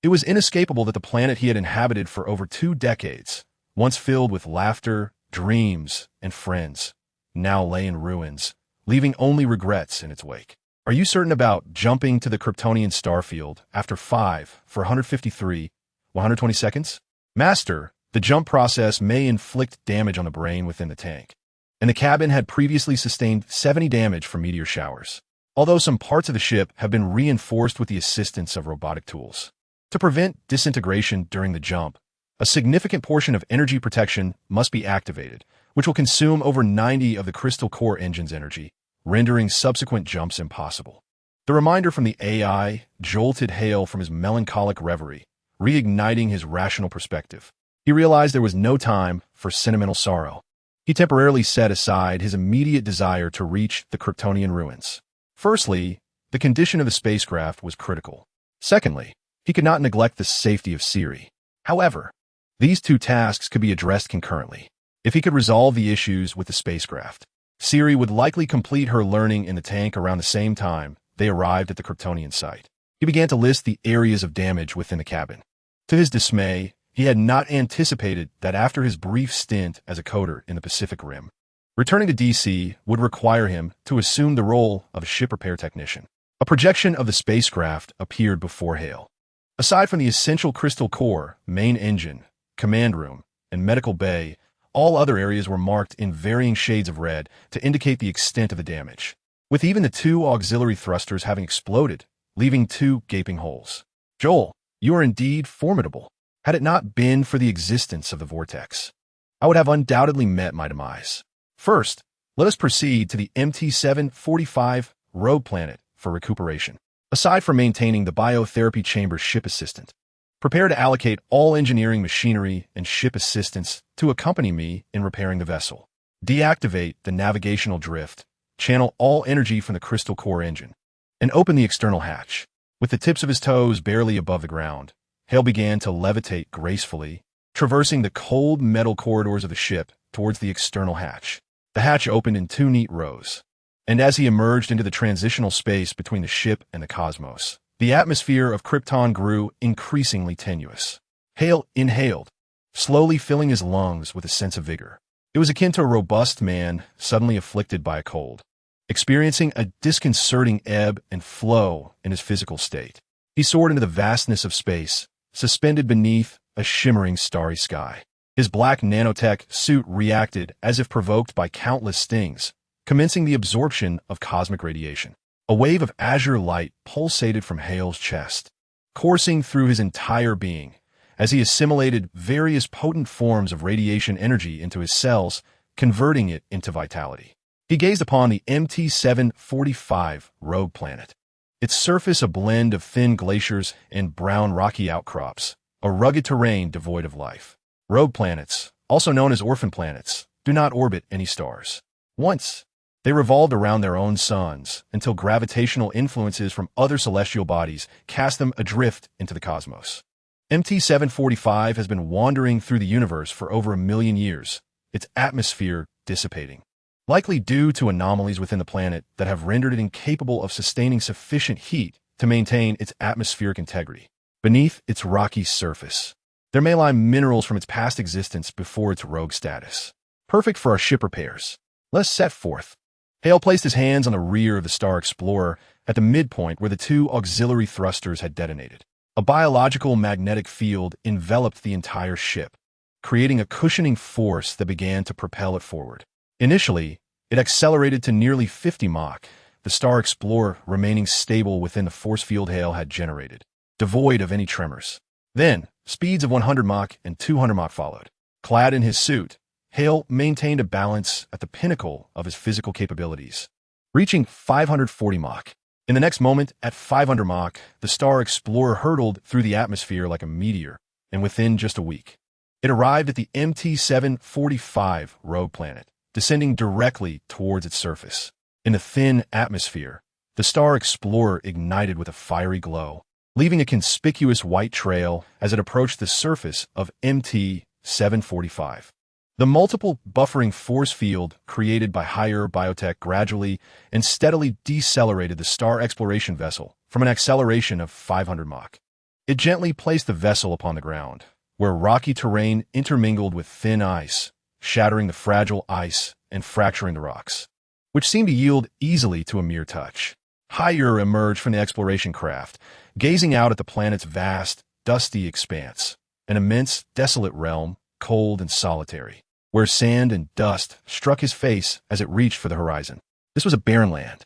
it was inescapable that the planet he had inhabited for over 2 decades, once filled with laughter, dreams, and friends, now lay in ruins, leaving only regrets in its wake. Are you certain about jumping to the Kryptonian starfield after 5 for 153, 120 seconds? Master, the jump process may inflict damage on the brain within the tank, and the cabin had previously sustained 70 damage from meteor showers, although some parts of the ship have been reinforced with the assistance of robotic tools. To prevent disintegration during the jump, a significant portion of energy protection must be activated, which will consume over 90 of the crystal core engine's energy, rendering subsequent jumps impossible. The reminder from the AI jolted Hale from his melancholic reverie, reigniting his rational perspective. He realized there was no time for sentimental sorrow. He temporarily set aside his immediate desire to reach the Kryptonian ruins. Firstly, the condition of the spacecraft was critical. Secondly, he could not neglect the safety of Siri. However, these 2 tasks could be addressed concurrently. If he could resolve the issues with the spacecraft, Siri would likely complete her learning in the tank around the same time they arrived at the Kryptonian site. He began to list the areas of damage within the cabin. To his dismay, he had not anticipated that after his brief stint as a coder in the Pacific Rim, returning to DC would require him to assume the role of a ship repair technician. A projection of the spacecraft appeared before Hale. Aside from the essential crystal core, main engine, command room, and medical bay, all other areas were marked in varying shades of red to indicate the extent of the damage, with even the 2 auxiliary thrusters having exploded, leaving 2 gaping holes. Joel, you are indeed formidable. Had it not been for the existence of the vortex, I would have undoubtedly met my demise. First, let us proceed to the MT-745 rogue planet for recuperation. Aside from maintaining the biotherapy chamber's ship assistant, prepare to allocate all engineering machinery and ship assistants to accompany me in repairing the vessel. Deactivate the navigational drift, channel all energy from the crystal core engine, and open the external hatch. With the tips of his toes barely above the ground, Hale began to levitate gracefully, traversing the cold metal corridors of the ship towards the external hatch. The hatch opened in 2 neat rows, and as he emerged into the transitional space between the ship and the cosmos, the atmosphere of Krypton grew increasingly tenuous. Hale inhaled, slowly filling his lungs with a sense of vigor. It was akin to a robust man suddenly afflicted by a cold. experiencing a disconcerting ebb and flow in his physical state. He soared into the vastness of space, suspended beneath a shimmering starry sky. His black nanotech suit reacted as if provoked by countless stings, commencing the absorption of cosmic radiation. A wave of azure light pulsated from Hale's chest, coursing through his entire being, as he assimilated various potent forms of radiation energy into his cells, converting it into vitality. He gazed upon the MT-745 rogue planet, its surface a blend of thin glaciers and brown rocky outcrops, a rugged terrain devoid of life. Rogue planets, also known as orphan planets, do not orbit any stars. Once, they revolved around their own suns until gravitational influences from other celestial bodies cast them adrift into the cosmos. MT-745 has been wandering through the universe for over 1 million years, its atmosphere dissipating, likely due to anomalies within the planet that have rendered it incapable of sustaining sufficient heat to maintain its atmospheric integrity. Beneath its rocky surface, there may lie minerals from its past existence before its rogue status, perfect for our ship repairs. Let's set forth. Hale placed his hands on the rear of the Star Explorer at the midpoint where the 2 auxiliary thrusters had detonated. A biological magnetic field enveloped the entire ship, creating a cushioning force that began to propel it forward. Initially, it accelerated to nearly 50 Mach, the Star Explorer remaining stable within the force field Hale had generated, devoid of any tremors. Then, speeds of 100 Mach and 200 Mach followed. Clad in his suit, Hale maintained a balance at the pinnacle of his physical capabilities, reaching 540 Mach. In the next moment, at 500 Mach, the Star Explorer hurtled through the atmosphere like a meteor, and within just a week, it arrived at the MT-745 rogue planet, descending directly towards its surface. In the thin atmosphere, the Star Explorer ignited with a fiery glow, leaving a conspicuous white trail as it approached the surface of MT-745. The multiple buffering force field created by higher biotech gradually and steadily decelerated the star exploration vessel from an acceleration of 500 Mach. It gently placed the vessel upon the ground, where rocky terrain intermingled with thin ice, shattering the fragile ice and fracturing the rocks, which seemed to yield easily to a mere touch. Higher emerged from the exploration craft, gazing out at the planet's vast, dusty expanse, an immense, desolate realm, cold and solitary, where sand and dust struck his face as it reached for the horizon. This was a barren land.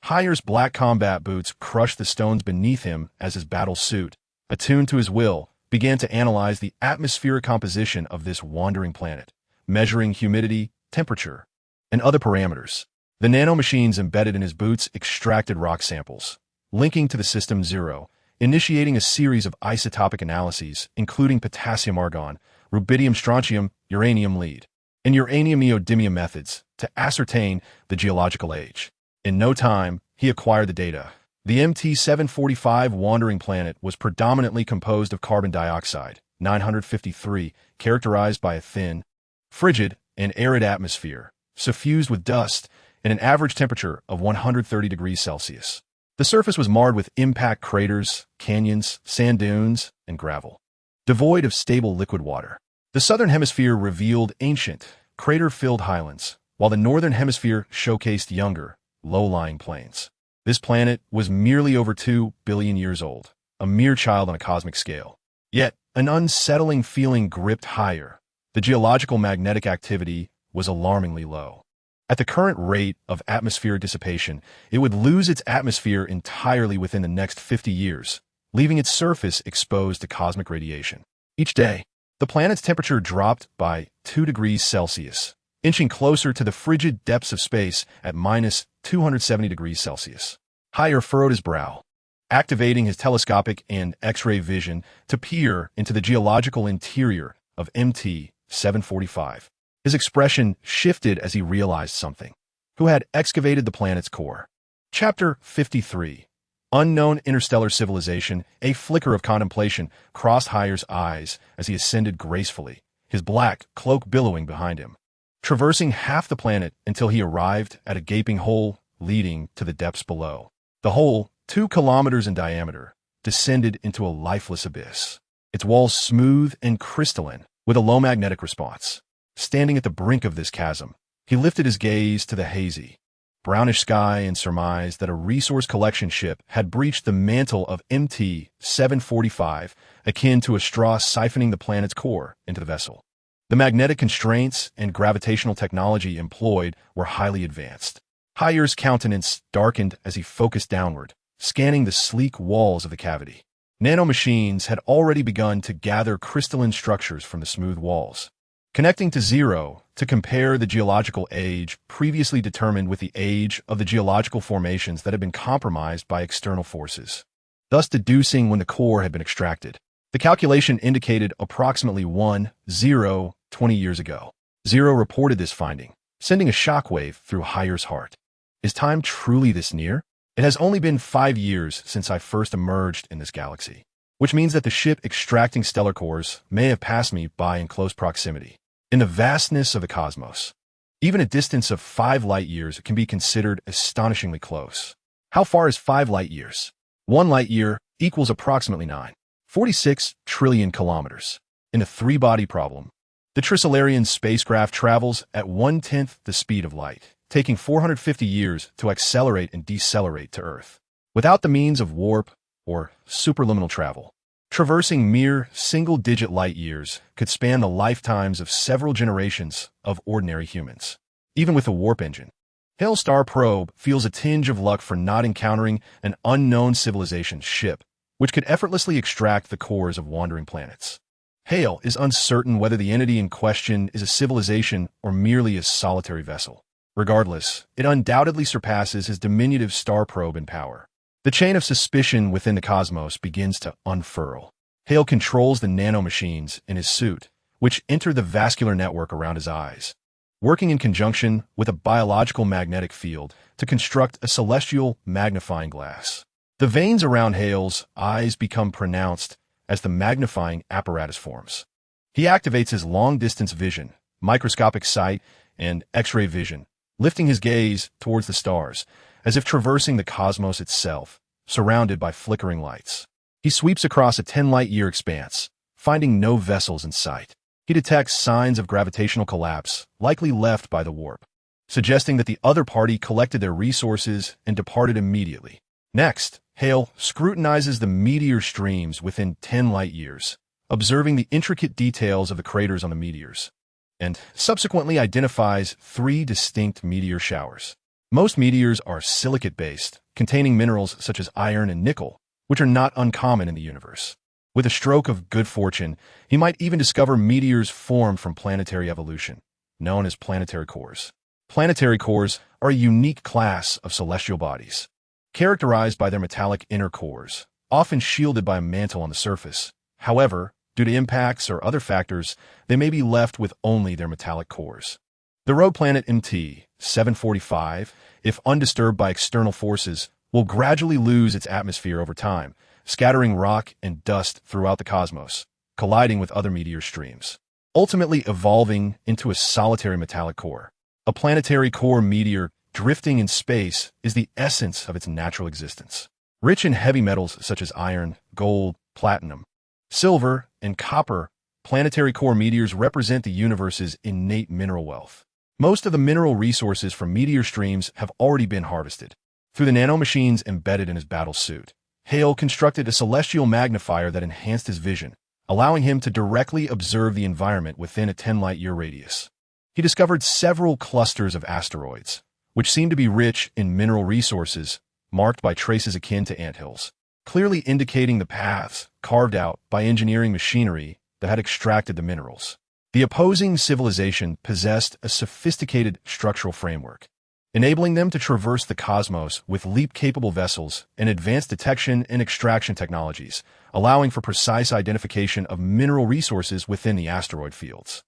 Hyer's black combat boots crushed the stones beneath him as his battle suit, attuned to his will, began to analyze the atmospheric composition of this wandering planet, measuring humidity, temperature, and other parameters. The nanomachines embedded in his boots extracted rock samples, linking to the System Zero, initiating a series of isotopic analyses, including potassium argon, rubidium strontium, uranium lead, and uranium neodymium methods to ascertain the geological age. In no time, he acquired the data. The MT-745 wandering planet was predominantly composed of carbon dioxide, 953, characterized by a thin, frigid, and arid atmosphere, suffused with dust, and an average temperature of 130 degrees Celsius. The surface was marred with impact craters, canyons, sand dunes, and gravel, devoid of stable liquid water. The southern hemisphere revealed ancient, crater-filled highlands, while the northern hemisphere showcased younger, low-lying plains. This planet was merely over 2 billion years old, a mere child on a cosmic scale. Yet, an unsettling feeling gripped Hyer. The geological magnetic activity was alarmingly low. At the current rate of atmospheric dissipation, it would lose its atmosphere entirely within the next 50 years, leaving its surface exposed to cosmic radiation. Each day, the planet's temperature dropped by 2 degrees Celsius, inching closer to the frigid depths of space at minus 270 degrees Celsius. Hyer furrowed his brow, activating his telescopic and X-ray vision to peer into the geological interior of MT-745. His expression shifted as he realized something. Who had excavated the planet's core? Chapter 53. Unknown interstellar civilization. A flicker of contemplation crossed Hyer's eyes as he ascended gracefully, his black cloak billowing behind him, traversing half the planet until he arrived at a gaping hole leading to the depths below. The hole, 2 kilometers in diameter, descended into a lifeless abyss, its walls smooth and crystalline with a low magnetic response. Standing at the brink of this chasm, he lifted his gaze to the hazy, brownish sky, and surmised that a resource collection ship had breached the mantle of MT-745, akin to a straw siphoning the planet's core into the vessel. The magnetic constraints and gravitational technology employed were highly advanced. Hayer's countenance darkened as he focused downward, scanning the sleek walls of the cavity. Nanomachines had already begun to gather crystalline structures from the smooth walls, connecting to zero to compare the geological age previously determined with the age of the geological formations that had been compromised by external forces, thus deducing when the core had been extracted. The calculation indicated approximately 20 years ago. Zero reported this finding, sending a shockwave through Hayer's heart. Is time truly this near? It has only been 5 years since I first emerged in this galaxy, which means that the ship extracting stellar cores may have passed me by in close proximity. In the vastness of the cosmos, even a distance of 5 light-years can be considered astonishingly close. How far is 5 light-years? 1 light-year equals approximately 9.46 trillion kilometers. In a three-body problem, the Trisolarian spacecraft travels at 1/10 the speed of light, taking 450 years to accelerate and decelerate to Earth. Without the means of warp or superluminal travel, traversing mere single-digit light-years could span the lifetimes of several generations of ordinary humans. Even with a warp engine, Hale-Star probe feels a tinge of luck for not encountering an unknown civilization ship, which could effortlessly extract the cores of wandering planets. Hale is uncertain whether the entity in question is a civilization or merely a solitary vessel. Regardless, it undoubtedly surpasses his diminutive star probe in power. The chain of suspicion within the cosmos begins to unfurl. Hale controls the nanomachines in his suit, which enter the vascular network around his eyes, working in conjunction with a biological magnetic field to construct a celestial magnifying glass. The veins around Hale's eyes become pronounced as the magnifying apparatus forms. He activates his long-distance vision, microscopic sight, and X-ray vision, lifting his gaze towards the stars, as if traversing the cosmos itself, surrounded by flickering lights. He sweeps across a 10-light-year expanse, finding no vessels in sight. He detects signs of gravitational collapse, likely left by the warp, suggesting that the other party collected their resources and departed immediately. Next, Hale scrutinizes the meteor streams within 10 light-years, observing the intricate details of the craters on the meteors, and subsequently identifies 3 distinct meteor showers. Most meteors are silicate-based, containing minerals such as iron and nickel, which are not uncommon in the universe. With a stroke of good fortune, he might even discover meteors formed from planetary evolution, known as planetary cores. Planetary cores are a unique class of celestial bodies, characterized by their metallic inner cores, often shielded by a mantle on the surface. However, due to impacts or other factors, they may be left with only their metallic cores. The rogue planet MT-745, if undisturbed by external forces, will gradually lose its atmosphere over time, scattering rock and dust throughout the cosmos, colliding with other meteor streams, ultimately evolving into a solitary metallic core. A planetary core meteor drifting in space is the essence of its natural existence. Rich in heavy metals such as iron, gold, platinum, silver, and copper, planetary core meteors represent the universe's innate mineral wealth. Most of the mineral resources from meteor streams have already been harvested. Through the nanomachines embedded in his battle suit, Hale constructed a celestial magnifier that enhanced his vision, allowing him to directly observe the environment within a 10-light-year radius. He discovered several clusters of asteroids, which seemed to be rich in mineral resources, marked by traces akin to anthills, clearly indicating the paths carved out by engineering machinery that had extracted the minerals. The opposing civilization possessed a sophisticated structural framework, enabling them to traverse the cosmos with leap-capable vessels and advanced detection and extraction technologies, allowing for precise identification of mineral resources within the asteroid fields.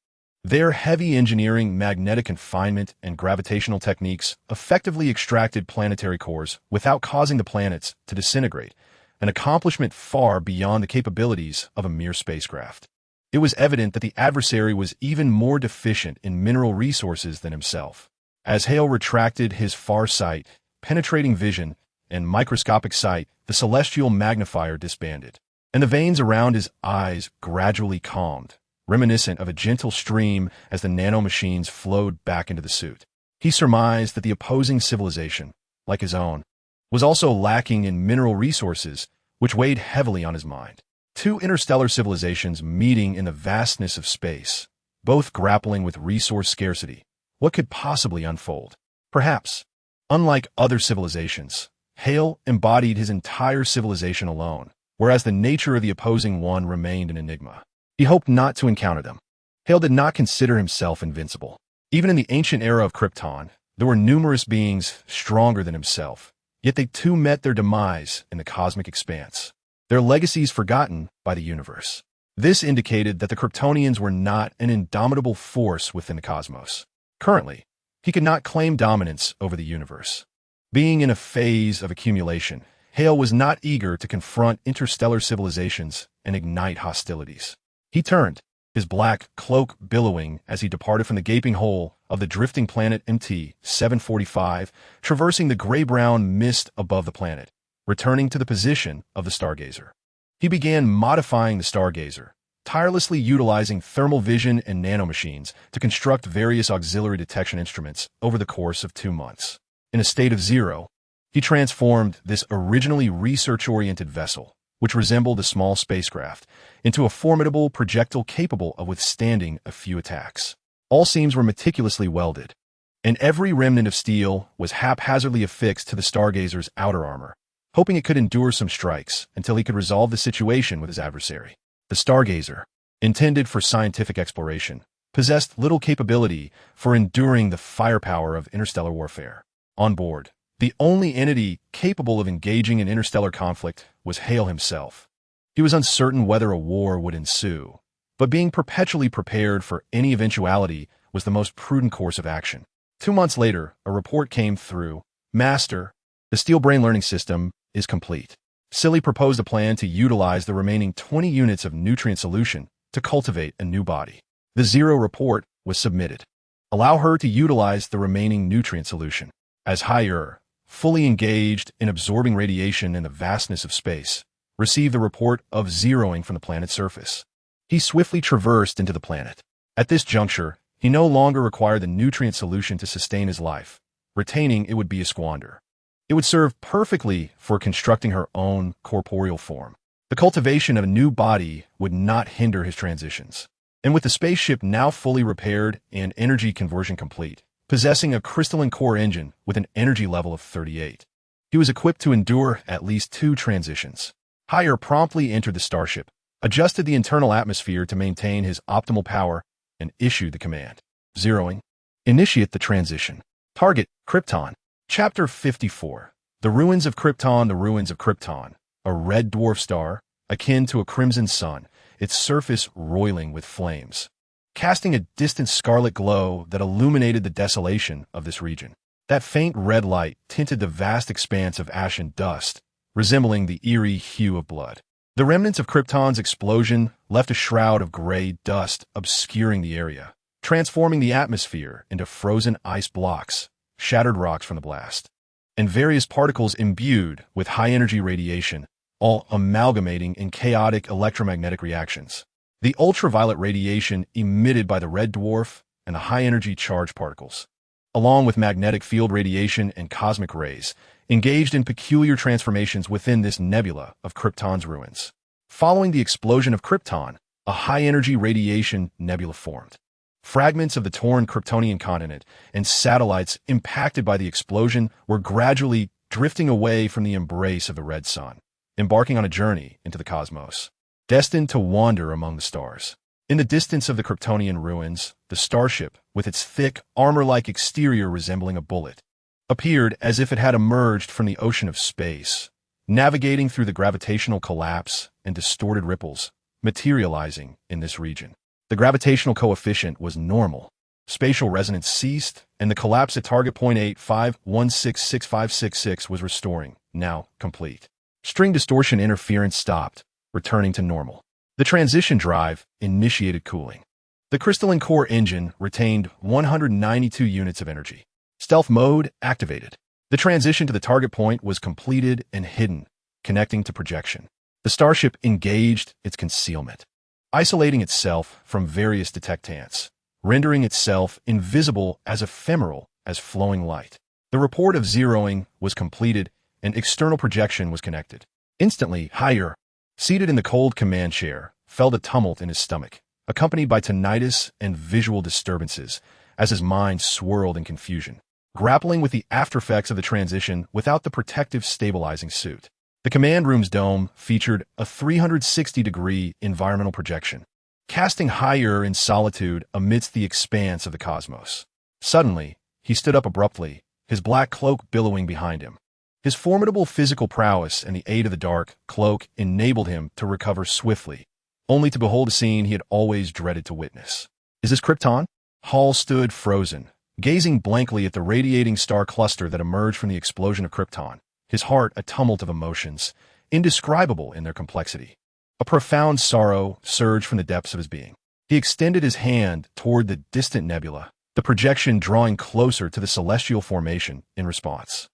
Their heavy engineering, magnetic confinement, and gravitational techniques effectively extracted planetary cores without causing the planets to disintegrate, an accomplishment far beyond the capabilities of a mere spacecraft. It was evident that the adversary was even more deficient in mineral resources than himself. As Hale retracted his far sight, penetrating vision, and microscopic sight, the celestial magnifier disbanded, and the veins around his eyes gradually calmed, reminiscent of a gentle stream as the nanomachines flowed back into the suit. He surmised that the opposing civilization, like his own, was also lacking in mineral resources, which weighed heavily on his mind. Two interstellar civilizations meeting in the vastness of space, both grappling with resource scarcity. What could possibly unfold? Perhaps, unlike other civilizations, Hale embodied his entire civilization alone, whereas the nature of the opposing one remained an enigma. He hoped not to encounter them. Hale did not consider himself invincible. Even in the ancient era of Krypton, there were numerous beings stronger than himself, yet they too met their demise in the cosmic expanse, their legacies forgotten by the universe. This indicated that the Kryptonians were not an indomitable force within the cosmos. Currently, he could not claim dominance over the universe. Being in a phase of accumulation, Hale was not eager to confront interstellar civilizations and ignite hostilities. He turned, his black cloak billowing as he departed from the gaping hole of the drifting planet MT-745, traversing the gray-brown mist above the planet, returning to the position of the Stargazer. He began modifying the Stargazer, tirelessly utilizing thermal vision and nanomachines to construct various auxiliary detection instruments over the course of 2 months. In a state of zero, he transformed this originally research-oriented vessel, which resembled a small spacecraft, into a formidable projectile capable of withstanding a few attacks. All seams were meticulously welded, and every remnant of steel was haphazardly affixed to the Stargazer's outer armor, hoping it could endure some strikes until he could resolve the situation with his adversary. The Stargazer, intended for scientific exploration, possessed little capability for enduring the firepower of interstellar warfare. On board, the only entity capable of engaging in interstellar conflict was Hale himself. He was uncertain whether a war would ensue, but being perpetually prepared for any eventuality was the most prudent course of action. 2 months later, a report came through. Master, the Steel Brain Learning System is complete. Silly proposed a plan to utilize the remaining 20 units of nutrient solution to cultivate a new body. The Zero report was submitted. Allow her to utilize the remaining nutrient solution. As Higher, fully engaged in absorbing radiation in the vastness of space, received the report of zeroing from the planet's surface. He swiftly traversed into the planet. At this juncture, he no longer required the nutrient solution to sustain his life. Retaining it would be a squander. It would serve perfectly for constructing her own corporeal form. The cultivation of a new body would not hinder his transitions. And with the spaceship now fully repaired and energy conversion complete, possessing a crystalline core engine with an energy level of 38, he was equipped to endure at least 2 transitions. Higher promptly entered the starship, adjusted the internal atmosphere to maintain his optimal power, and issued the command. Zeroing. Initiate the transition. Target, Krypton. Chapter 54. The Ruins of Krypton. The Ruins of Krypton. A red dwarf star, akin to a crimson sun, its surface roiling with flames, casting a distant scarlet glow that illuminated the desolation of this region. That faint red light tinted the vast expanse of ash and dust, resembling the eerie hue of blood. The remnants of Krypton's explosion left a shroud of gray dust obscuring the area, transforming the atmosphere into frozen ice blocks, shattered rocks from the blast, and various particles imbued with high-energy radiation, all amalgamating in chaotic electromagnetic reactions. The ultraviolet radiation emitted by the red dwarf and the high-energy charged particles, along with magnetic field radiation and cosmic rays, engaged in peculiar transformations within this nebula of Krypton's ruins. Following the explosion of Krypton, a high-energy radiation nebula formed. Fragments of the torn Kryptonian continent and satellites impacted by the explosion were gradually drifting away from the embrace of the red sun, embarking on a journey into the cosmos, destined to wander among the stars. In the distance of the Kryptonian ruins, the starship, with its thick, armor-like exterior resembling a bullet, appeared as if it had emerged from the ocean of space, navigating through the gravitational collapse and distorted ripples, materializing in this region. The gravitational coefficient was normal. Spatial resonance ceased, and the collapse at target point 85166566 was restoring, now complete. String distortion interference stopped, returning to normal. The transition drive initiated cooling. The crystalline core engine retained 192 units of energy. Stealth mode activated. The transition to the target point was completed and hidden, connecting to projection. The starship engaged its concealment, isolating itself from various detectants, rendering itself invisible as ephemeral as flowing light. The report of zeroing was completed, and external projection was connected. Instantly, Higher, seated in the cold command chair, felt a tumult in his stomach, accompanied by tinnitus and visual disturbances, as his mind swirled in confusion, grappling with the aftereffects of the transition without the protective stabilizing suit. The command room's dome featured a 360-degree environmental projection, casting Higher in solitude amidst the expanse of the cosmos. Suddenly, he stood up abruptly, his black cloak billowing behind him. His formidable physical prowess and the aid of the dark cloak enabled him to recover swiftly, only to behold a scene he had always dreaded to witness. "Is this Krypton?" Hall stood frozen, gazing blankly at the radiating star cluster that emerged from the explosion of Krypton, his heart a tumult of emotions, indescribable in their complexity. A profound sorrow surged from the depths of his being. He extended his hand toward the distant nebula, the projection drawing closer to the celestial formation in response.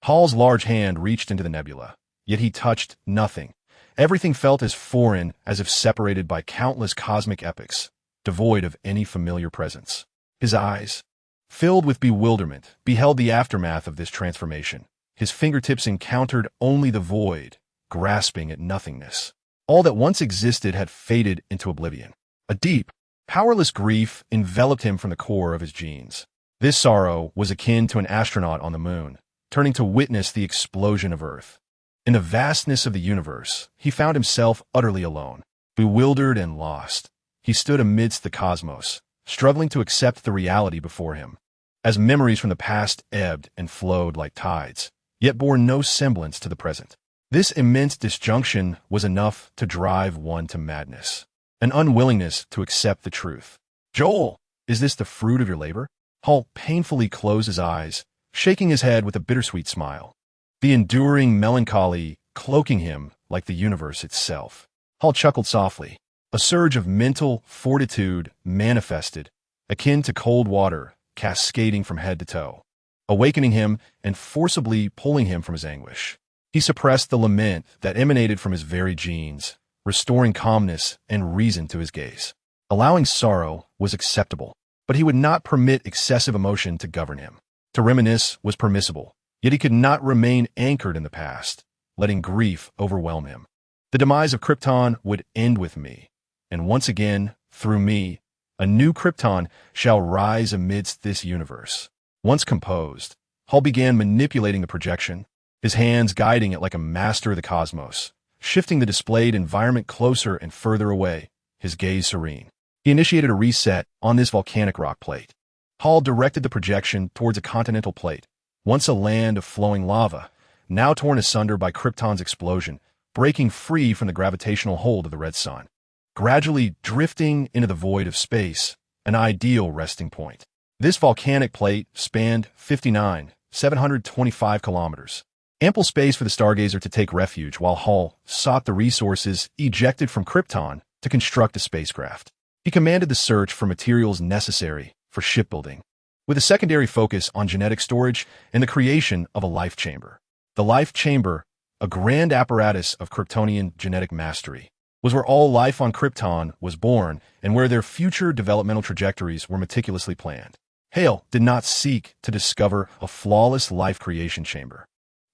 Hall's large hand reached into the nebula, yet he touched nothing. Everything felt as foreign as if separated by countless cosmic epochs, devoid of any familiar presence. His eyes, filled with bewilderment, beheld the aftermath of this transformation. His fingertips encountered only the void, grasping at nothingness. All that once existed had faded into oblivion. A deep, powerless grief enveloped him from the core of his genes. This sorrow was akin to an astronaut on the moon, turning to witness the explosion of Earth. In the vastness of the universe, he found himself utterly alone, bewildered and lost. He stood amidst the cosmos, struggling to accept the reality before him, as memories from the past ebbed and flowed like tides, yet bore no semblance to the present. This immense disjunction was enough to drive one to madness, an unwillingness to accept the truth. "Joel, is this the fruit of your labor?" Hall painfully closed his eyes, shaking his head with a bittersweet smile, the enduring melancholy cloaking him like the universe itself. Hall chuckled softly. A surge of mental fortitude manifested, akin to cold water cascading from head to toe, awakening him and forcibly pulling him from his anguish. He suppressed the lament that emanated from his very genes, restoring calmness and reason to his gaze. Allowing sorrow was acceptable, but he would not permit excessive emotion to govern him. To reminisce was permissible, yet he could not remain anchored in the past, letting grief overwhelm him. The demise of Krypton would end with me, and once again, through me, a new Krypton shall rise amidst this universe. Once composed, Hall began manipulating the projection, his hands guiding it like a master of the cosmos, shifting the displayed environment closer and further away, his gaze serene. He initiated a reset on this volcanic rock plate. Hall directed the projection towards a continental plate, once a land of flowing lava, now torn asunder by Krypton's explosion, breaking free from the gravitational hold of the red sun, gradually drifting into the void of space, an ideal resting point. This volcanic plate spanned 725 kilometers. Ample space for the stargazer to take refuge while Hall sought the resources ejected from Krypton to construct a spacecraft. He commanded the search for materials necessary for shipbuilding, with a secondary focus on genetic storage and the creation of a life chamber. The life chamber, a grand apparatus of Kryptonian genetic mastery, was where all life on Krypton was born and where their future developmental trajectories were meticulously planned. Hale did not seek to discover a flawless life creation chamber,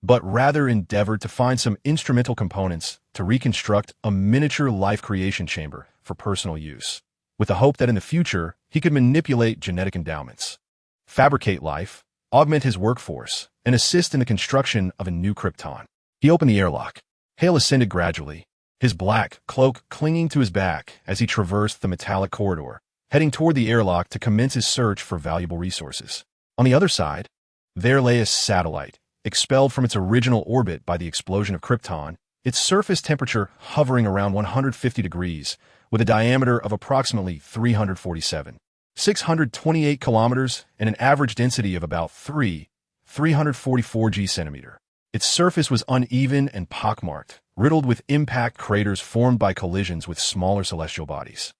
but rather endeavored to find some instrumental components to reconstruct a miniature life creation chamber for personal use, with the hope that in the future he could manipulate genetic endowments, fabricate life, augment his workforce, and assist in the construction of a new Krypton. He opened the airlock. Hale ascended gradually, his black cloak clinging to his back as he traversed the metallic corridor, heading toward the airlock to commence his search for valuable resources. On the other side, there lay a satellite, expelled from its original orbit by the explosion of Krypton, its surface temperature hovering around 150 degrees, with a diameter of approximately 628 kilometers and an average density of about 344 g-centimeter. Its surface was uneven and pockmarked, riddled with impact craters formed by collisions with smaller celestial bodies.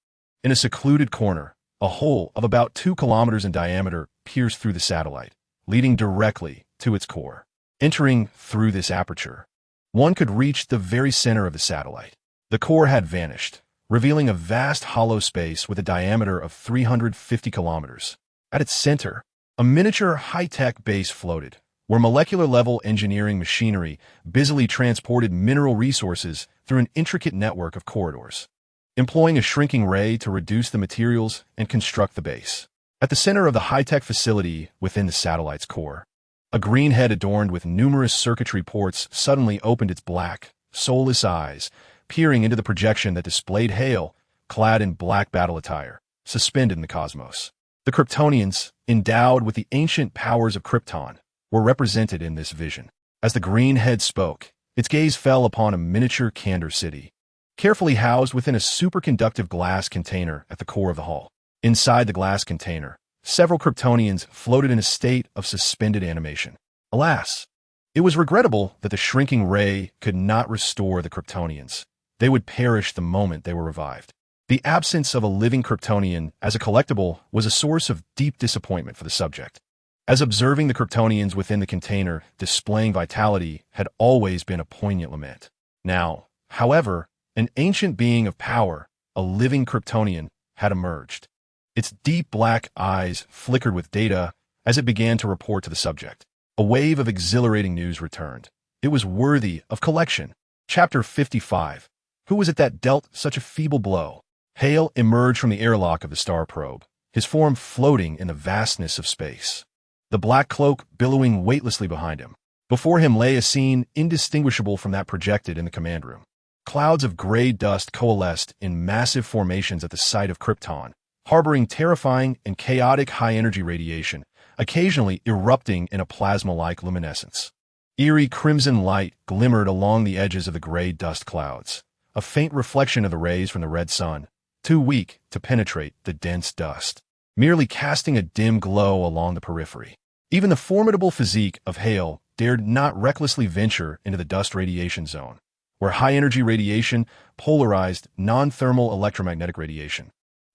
In a secluded corner, a hole of about 2 kilometers in diameter pierced through the satellite, leading directly to its core. Entering through this aperture, one could reach the very center of the satellite. The core had vanished, revealing a vast hollow space with a diameter of 350 kilometers. At its center, A miniature high-tech base floated, where molecular-level engineering machinery busily transported mineral resources through an intricate network of corridors, employing a shrinking ray to reduce the materials and construct the base. At the center of the high-tech facility within the satellite's core, a green head adorned with numerous circuitry ports suddenly opened its black, soulless eyes, peering into the projection that displayed Hale, clad in black battle attire, suspended in the cosmos. The Kryptonians, endowed with the ancient powers of Krypton, were represented in this vision. As the green head spoke, its gaze fell upon a miniature Candor city, carefully housed within a superconductive glass container at the core of the hall. Inside the glass container, several Kryptonians floated in a state of suspended animation. Alas, it was regrettable that the shrinking ray could not restore the Kryptonians. They would perish the moment they were revived. The absence of a living Kryptonian as a collectible was a source of deep disappointment for the subject, as observing the Kryptonians within the container displaying vitality had always been a poignant lament. Now, however, an ancient being of power, a living Kryptonian, had emerged. Its deep black eyes flickered with data as it began to report to the subject. A wave of exhilarating news returned. It was worthy of collection. Chapter 55. Who was it that dealt such a feeble blow? Hale emerged from the airlock of the star probe, his form floating in the vastness of space, the black cloak billowing weightlessly behind him. Before him lay a scene indistinguishable from that projected in the command room. Clouds of gray dust coalesced in massive formations at the site of Krypton, harboring terrifying and chaotic high-energy radiation, occasionally erupting in a plasma-like luminescence. Eerie crimson light glimmered along the edges of the gray dust clouds, a faint reflection of the rays from the red sun, too weak to penetrate the dense dust, merely casting a dim glow along the periphery. Even the formidable physique of Hale dared not recklessly venture into the dust radiation zone, where high-energy radiation polarized non-thermal electromagnetic radiation.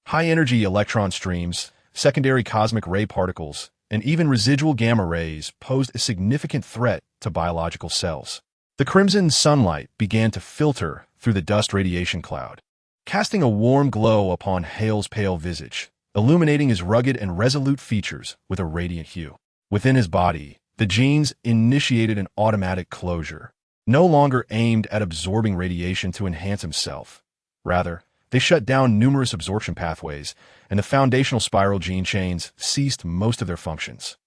High-energy electron streams, secondary cosmic ray particles, and even residual gamma rays posed a significant threat to biological cells. The crimson sunlight began to filter through the dust radiation cloud, casting a warm glow upon Hale's pale visage, illuminating his rugged and resolute features with a radiant hue. Within his body, the genes initiated an automatic closure, no longer aimed at absorbing radiation to enhance himself. Rather, they shut down numerous absorption pathways, and the foundational spiral gene chains ceased most of their functions.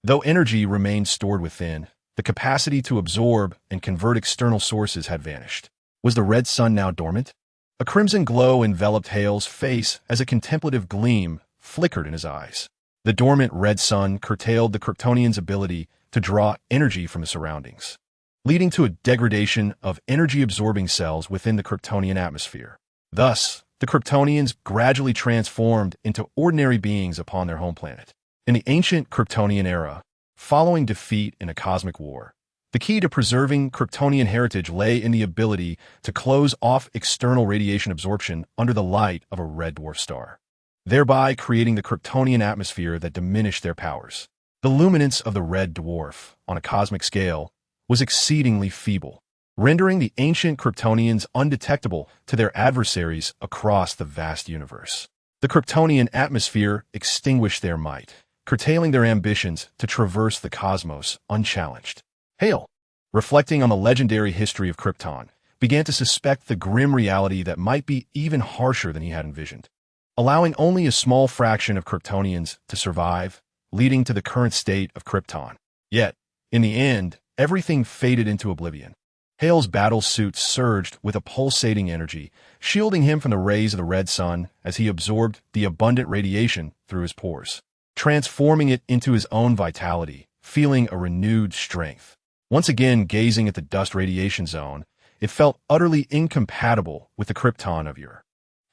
Though energy remained stored within, the capacity to absorb and convert external sources had vanished. Was the red sun now dormant? A crimson glow enveloped Hale's face as a contemplative gleam flickered in his eyes. The dormant red sun curtailed the Kryptonian's ability to draw energy from the surroundings, leading to a degradation of energy-absorbing cells within the Kryptonian atmosphere. Thus, the Kryptonians gradually transformed into ordinary beings upon their home planet. In the ancient Kryptonian era, following defeat in a cosmic war, the key to preserving Kryptonian heritage lay in the ability to close off external radiation absorption under the light of a red dwarf star, thereby creating the Kryptonian atmosphere that diminished their powers. The luminance of the red dwarf, on a cosmic scale, was exceedingly feeble, rendering the ancient Kryptonians undetectable to their adversaries across the vast universe. The Kryptonian atmosphere extinguished their might, curtailing their ambitions to traverse the cosmos unchallenged. Hale, reflecting on the legendary history of Krypton, began to suspect the grim reality that might be even harsher than he had envisioned, allowing only a small fraction of Kryptonians to survive, leading to the current state of Krypton. Yet, in the end, everything faded into oblivion. Hale's battle suit surged with a pulsating energy, shielding him from the rays of the red sun as he absorbed the abundant radiation through his pores, transforming it into his own vitality, feeling a renewed strength. Once again gazing at the dust radiation zone, it felt utterly incompatible with the Krypton of yore.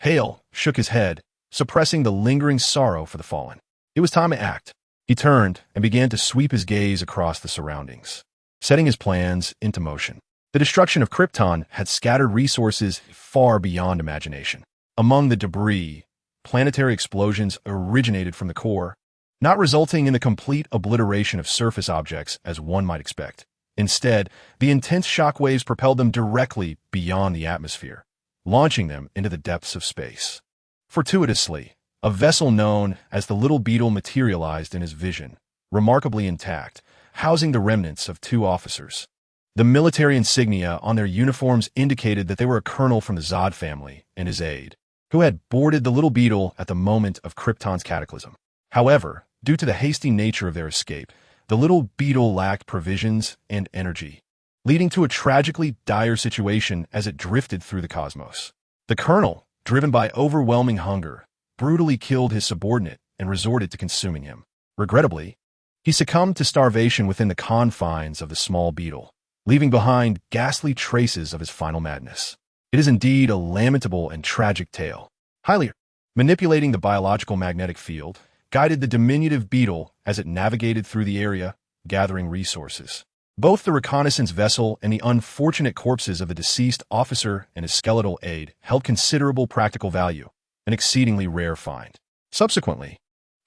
Hale shook his head, suppressing the lingering sorrow for the fallen. It was time to act. He turned and began to sweep his gaze across the surroundings, setting his plans into motion. The destruction of Krypton had scattered resources far beyond imagination. Among the debris, planetary explosions originated from the core, not resulting in the complete obliteration of surface objects as one might expect. Instead, the intense shockwaves propelled them directly beyond the atmosphere, launching them into the depths of space. Fortuitously, a vessel known as the Little Beetle materialized in his vision, remarkably intact, housing the remnants of 2 officers. The military insignia on their uniforms indicated that they were a colonel from the Zod family and his aide, who had boarded the little beetle at the moment of Krypton's cataclysm. However, due to the hasty nature of their escape, the little beetle lacked provisions and energy, leading to a tragically dire situation as it drifted through the cosmos. The colonel, driven by overwhelming hunger, brutally killed his subordinate and resorted to consuming him. Regrettably, he succumbed to starvation within the confines of the small beetle, leaving behind ghastly traces of his final madness. It is indeed a lamentable and tragic tale. Hylier, manipulating the biological magnetic field, guided the diminutive beetle as it navigated through the area, gathering resources. Both the reconnaissance vessel and the unfortunate corpses of the deceased officer and his skeletal aide held considerable practical value, an exceedingly rare find. Subsequently,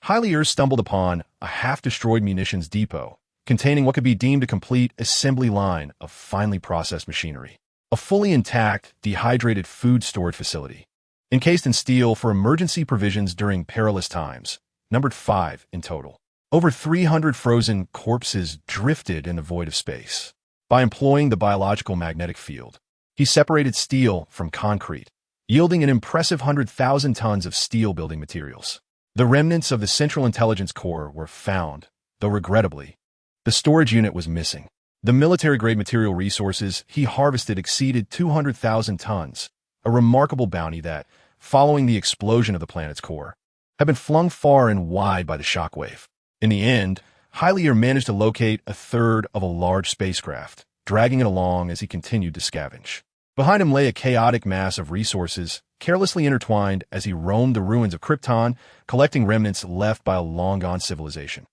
Hylier stumbled upon a half-destroyed munitions depot containing what could be deemed a complete assembly line of finely processed machinery. A fully intact, dehydrated food storage facility, encased in steel for emergency provisions during perilous times, numbered 5 in total. Over 300 frozen corpses drifted in the void of space. By employing the biological magnetic field, he separated steel from concrete, yielding an impressive 100,000 tons of steel building materials. The remnants of the Central Intelligence Corps were found, though regrettably, the storage unit was missing. The military-grade material resources he harvested exceeded 200,000 tons, a remarkable bounty that, following the explosion of the planet's core, had been flung far and wide by the shockwave. In the end, Hylier managed to locate a third of a large spacecraft, dragging it along as he continued to scavenge. Behind him lay a chaotic mass of resources, carelessly intertwined as he roamed the ruins of Krypton, collecting remnants left by a long-gone civilization.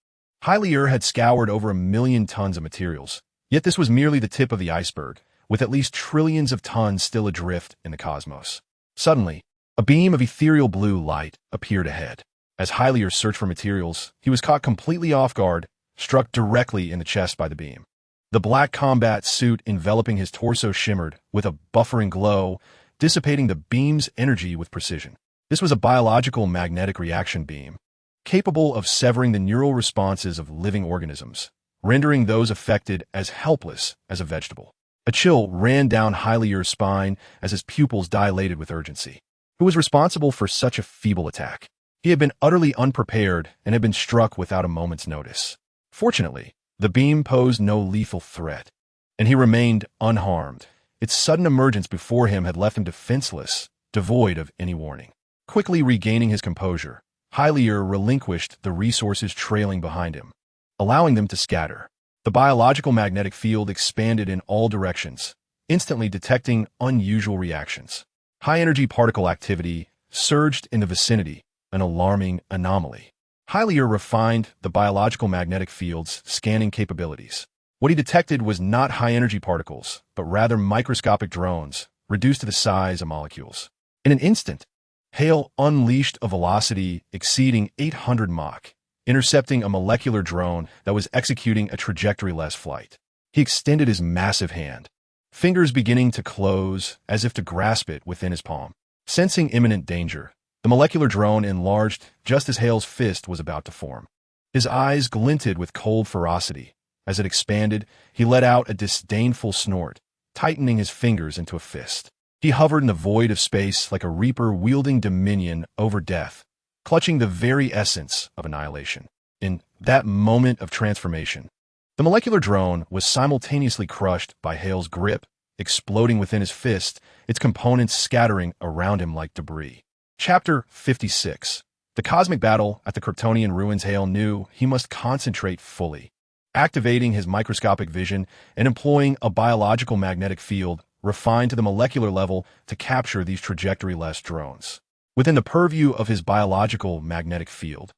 Hylier had scoured over 1 million tons of materials, yet this was merely the tip of the iceberg, with at least trillions of tons still adrift in the cosmos. Suddenly, a beam of ethereal blue light appeared ahead. As Hylier searched for materials, he was caught completely off guard, struck directly in the chest by the beam. The black combat suit enveloping his torso shimmered with a buffering glow, dissipating the beam's energy with precision. This was a biological magnetic reaction beam, capable of severing the neural responses of living organisms, rendering those affected as helpless as a vegetable. A chill ran down Hylier's spine as his pupils dilated with urgency. Who was responsible for such a feeble attack? He had been utterly unprepared and had been struck without a moment's notice. Fortunately, the beam posed no lethal threat, and he remained unharmed. Its sudden emergence before him had left him defenseless, devoid of any warning. Quickly regaining his composure, Hylier relinquished the resources trailing behind him, allowing them to scatter. The biological magnetic field expanded in all directions, instantly detecting unusual reactions. High-energy particle activity surged in the vicinity, an alarming anomaly. Hylier refined the biological magnetic field's scanning capabilities. What he detected was not high-energy particles, but rather microscopic drones, reduced to the size of molecules. In an instant, Hale unleashed a velocity exceeding 800 Mach, intercepting a molecular drone that was executing a trajectory-less flight. He extended his massive hand, fingers beginning to close as if to grasp it within his palm. Sensing imminent danger, the molecular drone enlarged just as Hale's fist was about to form. His eyes glinted with cold ferocity. As it expanded, he let out a disdainful snort, tightening his fingers into a fist. He hovered in the void of space like a reaper wielding dominion over death, clutching the very essence of annihilation. In that moment of transformation, the molecular drone was simultaneously crushed by Hale's grip, exploding within his fist, its components scattering around him like debris. Chapter 56. The cosmic battle at the Kryptonian ruins. Hale knew he must concentrate fully, activating his microscopic vision and employing a biological magnetic field refined to the molecular level to capture these trajectory-less drones. Within the purview of his biological magnetic field,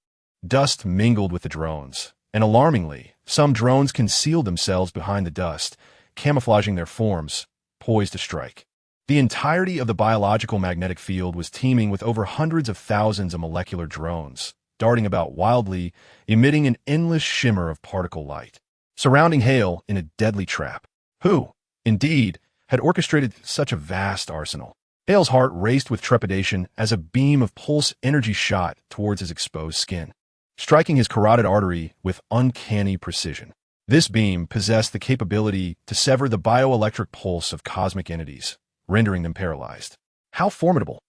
dust mingled with the drones, and alarmingly, some drones concealed themselves behind the dust, camouflaging their forms, poised to strike. The entirety of the biological magnetic field was teeming with over hundreds of thousands of molecular drones, darting about wildly, emitting an endless shimmer of particle light, surrounding Hale in a deadly trap. Who, indeed, had orchestrated such a vast arsenal? Hale's heart raced with trepidation as a beam of pulse energy shot towards his exposed skin. striking his carotid artery with uncanny precision. This beam possessed the capability to sever the bioelectric pulse of cosmic entities, rendering them paralyzed. How formidable!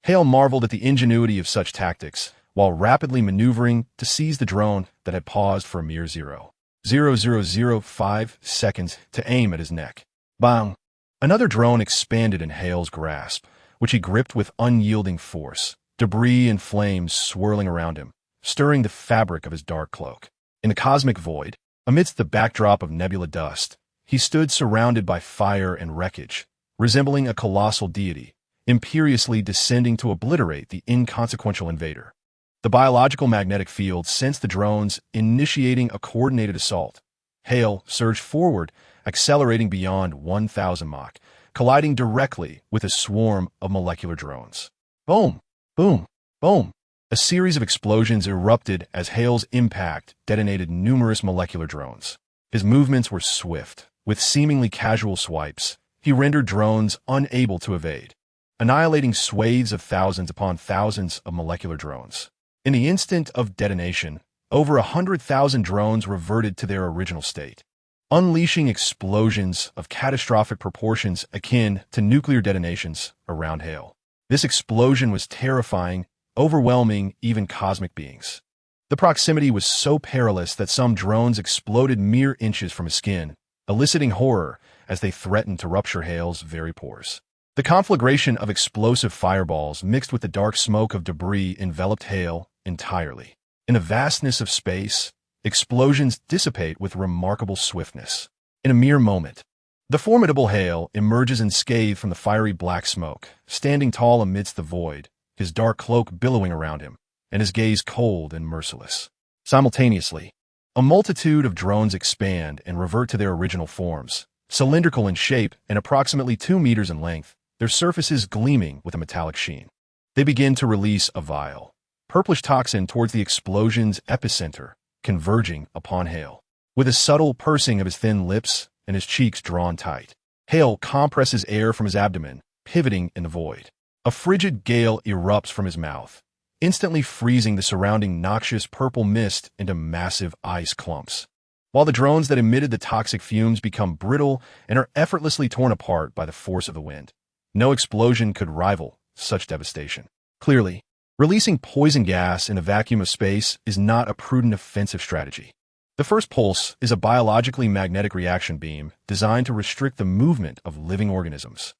Hale marveled at the ingenuity of such tactics, while rapidly maneuvering to seize the drone that had paused for a mere 0.0005 seconds to aim at his neck. Bang! Another drone expanded in Hale's grasp, which he gripped with unyielding force, debris and flames swirling around him, stirring the fabric of his dark cloak. In the cosmic void, amidst the backdrop of nebula dust, he stood surrounded by fire and wreckage, resembling a colossal deity, imperiously descending to obliterate the inconsequential invader. The biological magnetic field sensed the drones initiating a coordinated assault. Hale surged forward, accelerating beyond 1,000 Mach, colliding directly with a swarm of molecular drones. Boom! Boom! Boom! A series of explosions erupted as Hale's impact detonated numerous molecular drones. His movements were swift. With seemingly casual swipes, he rendered drones unable to evade, annihilating swathes of thousands upon thousands of molecular drones. In the instant of detonation, over 100,000 drones reverted to their original state, unleashing explosions of catastrophic proportions akin to nuclear detonations around Hale. This explosion was terrifying, overwhelming even cosmic beings. The proximity was so perilous that some drones exploded mere inches from his skin, eliciting horror as they threatened to rupture Hale's very pores. The conflagration of explosive fireballs mixed with the dark smoke of debris enveloped Hale entirely. In the vastness of space, explosions dissipate with remarkable swiftness. In a mere moment, the formidable Hale emerges unscathed from the fiery black smoke, standing tall amidst the void, his dark cloak billowing around him, and his gaze cold and merciless. Simultaneously, a multitude of drones expand and revert to their original forms, cylindrical in shape and approximately 2 meters in length, their surfaces gleaming with a metallic sheen. They begin to release a vile, purplish toxin towards the explosion's epicenter, converging upon Hale. With a subtle pursing of his thin lips and his cheeks drawn tight, Hale compresses air from his abdomen, pivoting in the void. A frigid gale erupts from his mouth, instantly freezing the surrounding noxious purple mist into massive ice clumps, while the drones that emitted the toxic fumes become brittle and are effortlessly torn apart by the force of the wind. No explosion could rival such devastation. Clearly, releasing poison gas in a vacuum of space is not a prudent offensive strategy. The first pulse is a biologically magnetic reaction beam designed to restrict the movement of living organisms,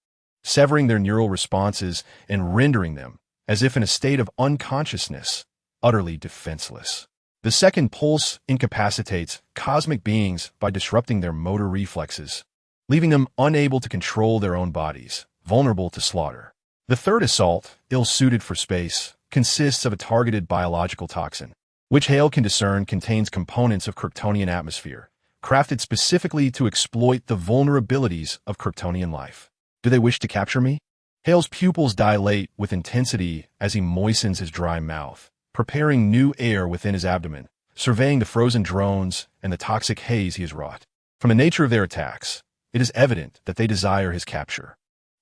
severing their neural responses and rendering them, as if in a state of unconsciousness, utterly defenseless. The second pulse incapacitates cosmic beings by disrupting their motor reflexes, leaving them unable to control their own bodies, vulnerable to slaughter. The third assault, ill-suited for space, consists of a targeted biological toxin, which Hale can discern contains components of Kryptonian atmosphere, crafted specifically to exploit the vulnerabilities of Kryptonian life. Do they wish to capture me? Hale's pupils dilate with intensity as he moistens his dry mouth, preparing new air within his abdomen, surveying the frozen drones and the toxic haze he has wrought. From the nature of their attacks, it is evident that they desire his capture.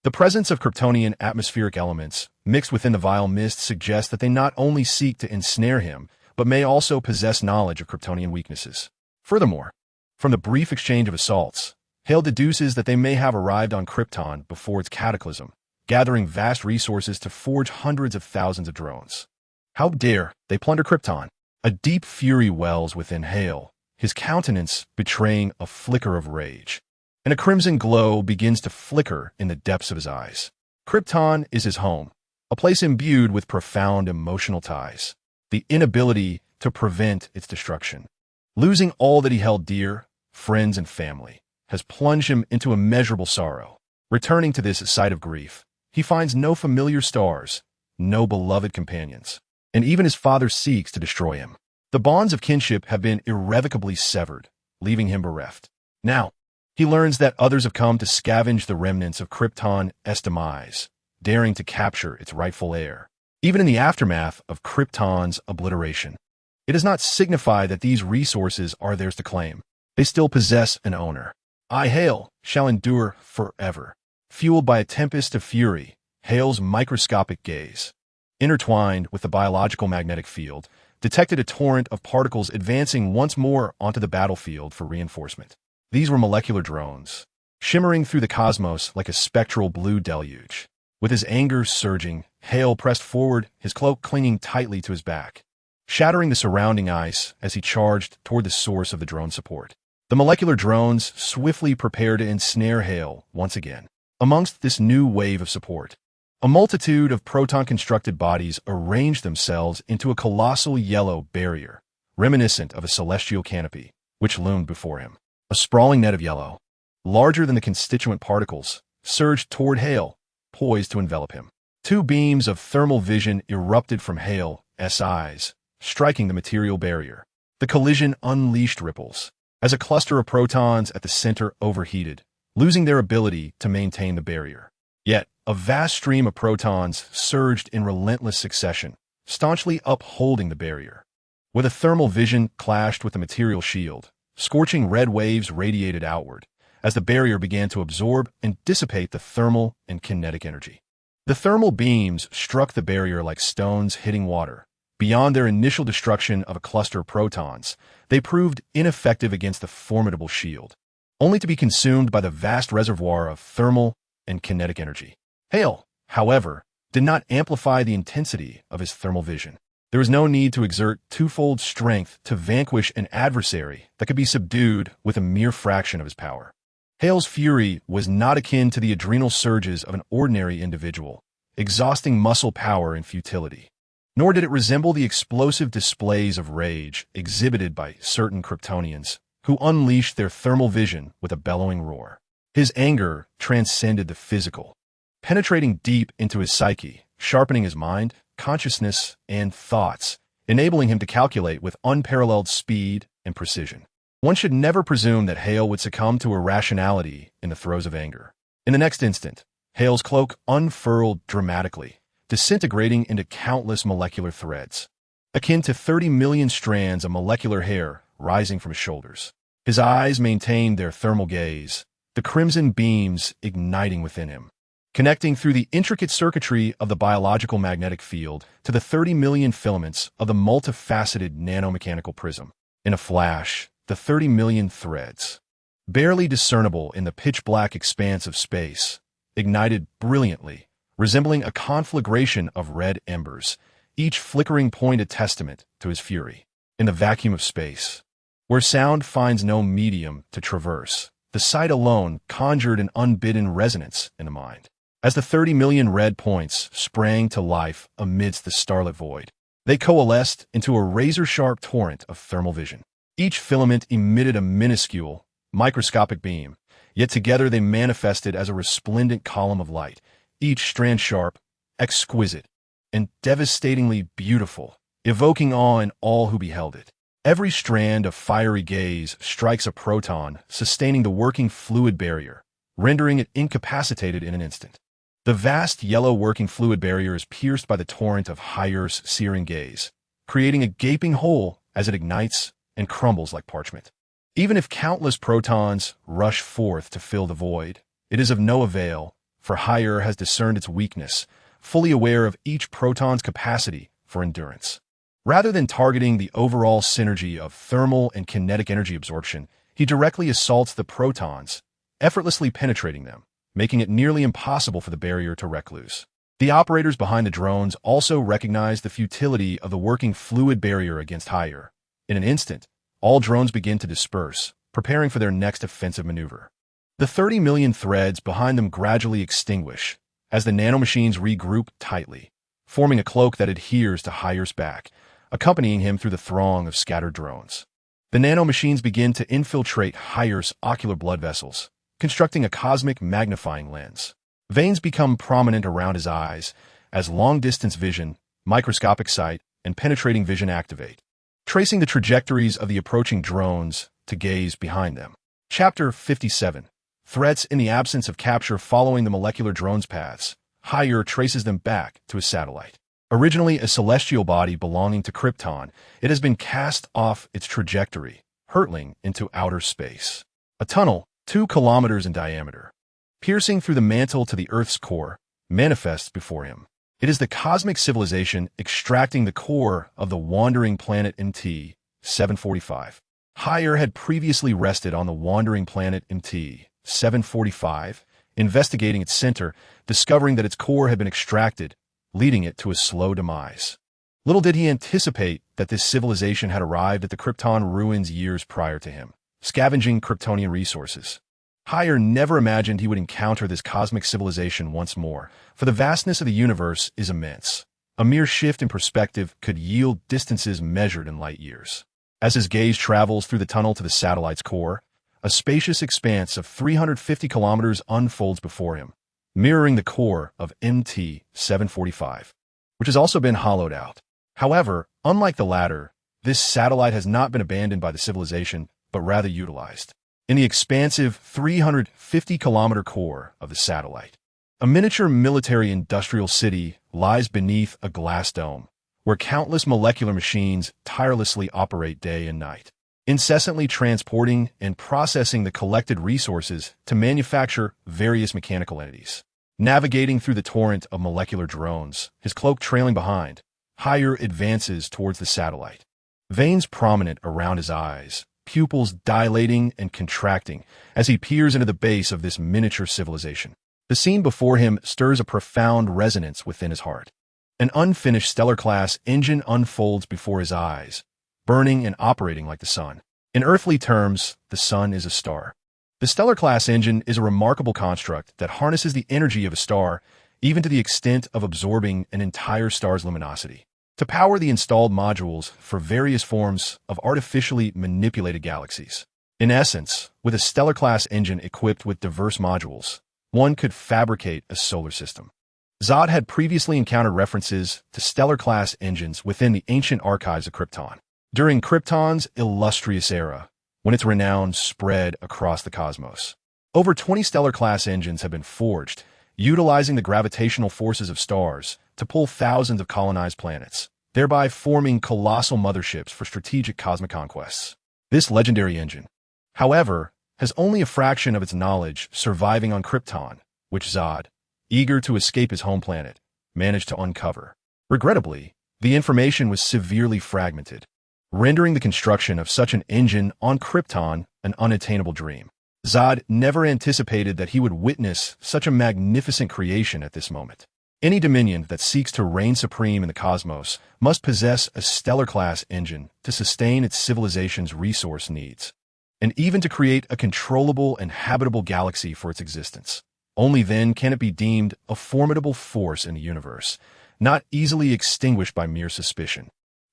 The presence of Kryptonian atmospheric elements mixed within the vile mist suggests that they not only seek to ensnare him, but may also possess knowledge of Kryptonian weaknesses. Furthermore, from the brief exchange of assaults, Hale deduces that they may have arrived on Krypton before its cataclysm, gathering vast resources to forge hundreds of thousands of drones. How dare they plunder Krypton? A deep fury wells within Hale, his countenance betraying a flicker of rage, and a crimson glow begins to flicker in the depths of his eyes. Krypton is his home, a place imbued with profound emotional ties. The inability to prevent its destruction, losing all that he held dear, friends and family, has plunged him into immeasurable sorrow. Returning to this site of grief, he finds no familiar stars, no beloved companions, and even his father seeks to destroy him. The bonds of kinship have been irrevocably severed, leaving him bereft. Now, he learns that others have come to scavenge the remnants of Krypton's demise, daring to capture its rightful heir. Even in the aftermath of Krypton's obliteration, it does not signify that these resources are theirs to claim. They still possess an owner. I, Hale, shall endure forever. Fueled by a tempest of fury, Hale's microscopic gaze, intertwined with the biological magnetic field, detected a torrent of particles advancing once more onto the battlefield for reinforcement. These were molecular drones, shimmering through the cosmos like a spectral blue deluge. With his anger surging, Hale pressed forward, his cloak clinging tightly to his back, shattering the surrounding ice as he charged toward the source of the drone support. The molecular drones swiftly prepared to ensnare Hale once again. Amongst this new wave of support, a multitude of proton-constructed bodies arranged themselves into a colossal yellow barrier, reminiscent of a celestial canopy, which loomed before him. A sprawling net of yellow, larger than the constituent particles, surged toward Hale, poised to envelop him. Two beams of thermal vision erupted from Hale's eyes, striking the material barrier. The collision unleashed ripples, as a cluster of protons at the center overheated, losing their ability to maintain the barrier. Yet, a vast stream of protons surged in relentless succession, staunchly upholding the barrier. Where the thermal vision clashed with the material shield, scorching red waves radiated outward, as the barrier began to absorb and dissipate the thermal and kinetic energy. The thermal beams struck the barrier like stones hitting water. Beyond their initial destruction of a cluster of protons, they proved ineffective against the formidable shield, only to be consumed by the vast reservoir of thermal and kinetic energy. Hale, however, did not amplify the intensity of his thermal vision. There was no need to exert twofold strength to vanquish an adversary that could be subdued with a mere fraction of his power. Hale's fury was not akin to the adrenal surges of an ordinary individual, exhausting muscle power and futility. Nor did it resemble the explosive displays of rage exhibited by certain Kryptonians, who unleashed their thermal vision with a bellowing roar. His anger transcended the physical, penetrating deep into his psyche, sharpening his mind, consciousness, and thoughts, enabling him to calculate with unparalleled speed and precision. One should never presume that Hale would succumb to irrationality in the throes of anger. In the next instant, Hale's cloak unfurled dramatically, disintegrating into countless molecular threads, akin to 30 million strands of molecular hair rising from his shoulders. His eyes maintained their thermal gaze, the crimson beams igniting within him, connecting through the intricate circuitry of the biological magnetic field to the 30 million filaments of the multifaceted nanomechanical prism. In a flash, the 30 million threads, barely discernible in the pitch-black expanse of space, ignited brilliantly, resembling a conflagration of red embers, each flickering point a testament to his fury. In the vacuum of space, where sound finds no medium to traverse, the sight alone conjured an unbidden resonance in the mind. As the 30 million red points sprang to life amidst the starlit void, they coalesced into a razor-sharp torrent of thermal vision. Each filament emitted a minuscule, microscopic beam, yet together they manifested as a resplendent column of light, each strand sharp, exquisite, and devastatingly beautiful, evoking awe in all who beheld it. Every strand of fiery gaze strikes a proton, sustaining the working fluid barrier, rendering it incapacitated in an instant. The vast yellow working fluid barrier is pierced by the torrent of Hyer's searing gaze, creating a gaping hole as it ignites and crumbles like parchment. Even if countless protons rush forth to fill the void, it is of no avail, for Hyer has discerned its weakness, fully aware of each proton's capacity for endurance. Rather than targeting the overall synergy of thermal and kinetic energy absorption, he directly assaults the protons, effortlessly penetrating them, making it nearly impossible for the barrier to wreck loose. The operators behind the drones also recognize the futility of the working fluid barrier against Hyer. In an instant, all drones begin to disperse, preparing for their next offensive maneuver. The 30 million threads behind them gradually extinguish as the nanomachines regroup tightly, forming a cloak that adheres to Hyer's back, accompanying him through the throng of scattered drones. The nanomachines begin to infiltrate Hyer's ocular blood vessels, constructing a cosmic magnifying lens. Veins become prominent around his eyes as long-distance vision, microscopic sight, and penetrating vision activate, tracing the trajectories of the approaching drones to gaze behind them. Chapter 57. Threats in the absence of capture following the molecular drone's paths. Hyer traces them back to his satellite. Originally a celestial body belonging to Krypton, it has been cast off its trajectory, hurtling into outer space. A tunnel, 2 kilometers in diameter, piercing through the mantle to the Earth's core, manifests before him. It is the cosmic civilization extracting the core of the wandering planet MT-745. Hire had previously rested on the wandering planet MT-745, investigating its center, discovering that its core had been extracted, leading it to a slow demise. Little did he anticipate that this civilization had arrived at the Krypton ruins years prior to him, scavenging Kryptonian resources. Hire never imagined he would encounter this cosmic civilization once more, for the vastness of the universe is immense. A mere shift in perspective could yield distances measured in light years. As his gaze travels through the tunnel to the satellite's core, a spacious expanse of 350 kilometers unfolds before him, mirroring the core of MT-745, which has also been hollowed out. However, unlike the latter, this satellite has not been abandoned by the civilization, but rather utilized. In the expansive 350-kilometer core of the satellite, a miniature military-industrial city lies beneath a glass dome, where countless molecular machines tirelessly operate day and night, incessantly transporting and processing the collected resources to manufacture various mechanical entities. Navigating through the torrent of molecular drones, his cloak trailing behind, Hire advances towards the satellite. Veins prominent around his eyes, pupils dilating and contracting as he peers into the base of this miniature civilization. The scene before him stirs a profound resonance within his heart. An unfinished stellar-class engine unfolds before his eyes, burning and operating like the sun. In earthly terms, the sun is a star. The stellar-class engine is a remarkable construct that harnesses the energy of a star, even to the extent of absorbing an entire star's luminosity, to power the installed modules for various forms of artificially manipulated galaxies. In essence, with a stellar-class engine equipped with diverse modules, one could fabricate a solar system. Zod had previously encountered references to stellar-class engines within the ancient archives of Krypton. During Krypton's illustrious era, when its renown spread across the cosmos, over 20 stellar-class engines have been forged, utilizing the gravitational forces of stars to pull thousands of colonized planets, thereby forming colossal motherships for strategic cosmic conquests. This legendary engine, however, has only a fraction of its knowledge surviving on Krypton, which Zod, eager to escape his home planet, managed to uncover. Regrettably, the information was severely fragmented, rendering the construction of such an engine on Krypton an unattainable dream. Zod never anticipated that he would witness such a magnificent creation at this moment. Any dominion that seeks to reign supreme in the cosmos must possess a stellar-class engine to sustain its civilization's resource needs, and even to create a controllable and habitable galaxy for its existence. Only then can it be deemed a formidable force in the universe, not easily extinguished by mere suspicion.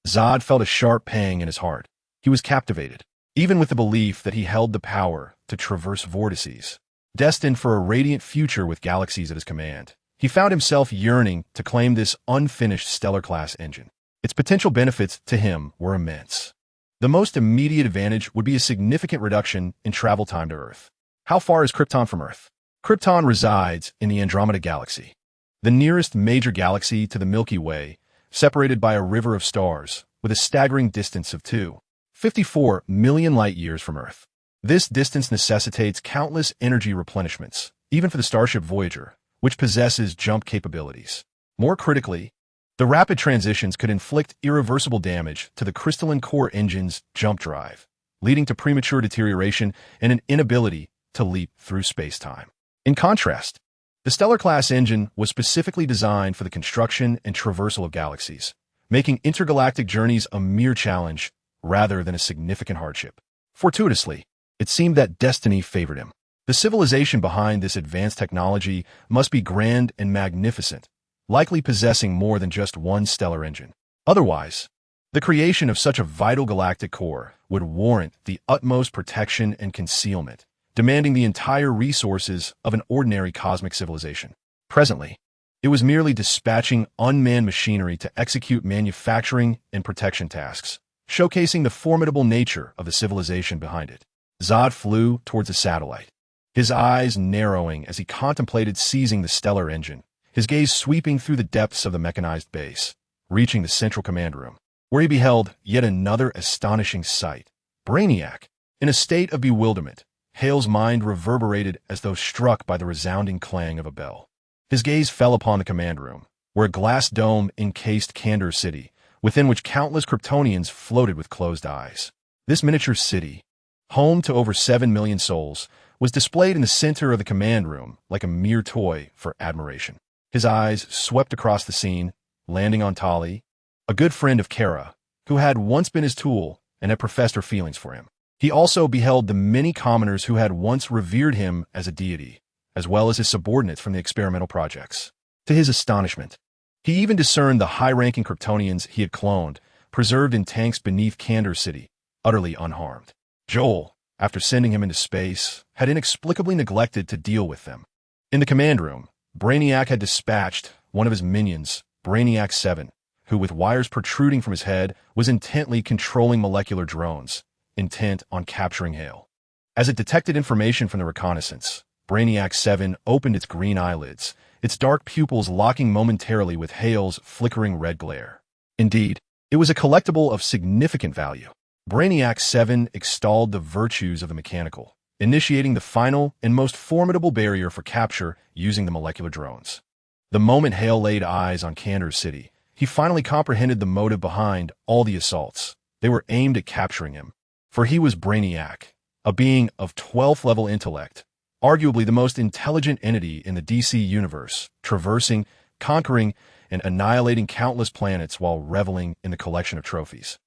Zod felt a sharp pang in his heart. He was captivated, even with the belief that he held the power to traverse vortices, destined for a radiant future with galaxies at his command. He found himself yearning to claim this unfinished stellar-class engine. Its potential benefits to him were immense. The most immediate advantage would be a significant reduction in travel time to Earth. How far is Krypton from Earth? Krypton resides in the Andromeda Galaxy, the nearest major galaxy to the Milky Way, separated by a river of stars, with a staggering distance of 254 million light-years from Earth. This distance necessitates countless energy replenishments, even for the starship Voyager, which possesses jump capabilities. More critically, the rapid transitions could inflict irreversible damage to the crystalline core engine's jump drive, leading to premature deterioration and an inability to leap through space-time. In contrast, the stellar-class engine was specifically designed for the construction and traversal of galaxies, making intergalactic journeys a mere challenge rather than a significant hardship. Fortuitously, it seemed that destiny favored him. The civilization behind this advanced technology must be grand and magnificent, likely possessing more than just one stellar engine. Otherwise, the creation of such a vital galactic core would warrant the utmost protection and concealment, demanding the entire resources of an ordinary cosmic civilization. Presently, it was merely dispatching unmanned machinery to execute manufacturing and protection tasks, showcasing the formidable nature of the civilization behind it. Zod flew towards the satellite, his eyes narrowing as he contemplated seizing the stellar engine, his gaze sweeping through the depths of the mechanized base, reaching the central command room, where he beheld yet another astonishing sight. Brainiac, in a state of bewilderment, Hale's mind reverberated as though struck by the resounding clang of a bell. His gaze fell upon the command room, where a glass dome encased Candor City, within which countless Kryptonians floated with closed eyes. This miniature city, home to over 7 million souls, was displayed in the center of the command room like a mere toy for admiration. His eyes swept across the scene, landing on Tali, a good friend of Kara, who had once been his tool and had professed her feelings for him. He also beheld the many commoners who had once revered him as a deity, as well as his subordinates from the experimental projects. To his astonishment, he even discerned the high-ranking Kryptonians he had cloned, preserved in tanks beneath Candor City, utterly unharmed. Joel, after sending him into space, had inexplicably neglected to deal with them. In the command room, Brainiac had dispatched one of his minions, Brainiac 7, who, with wires protruding from his head, was intently controlling molecular drones, intent on capturing Hale. As it detected information from the reconnaissance, Brainiac 7 opened its green eyelids, its dark pupils locking momentarily with Hale's flickering red glare. Indeed, it was a collectible of significant value. Brainiac 7 extolled the virtues of the mechanical, initiating the final and most formidable barrier for capture using the molecular drones. The moment Hale laid eyes on Candor City, he finally comprehended the motive behind all the assaults. They were aimed at capturing him. For he was Brainiac, a being of 12th level intellect, arguably the most intelligent entity in the DC universe, traversing, conquering, and annihilating countless planets while reveling in the collection of trophies,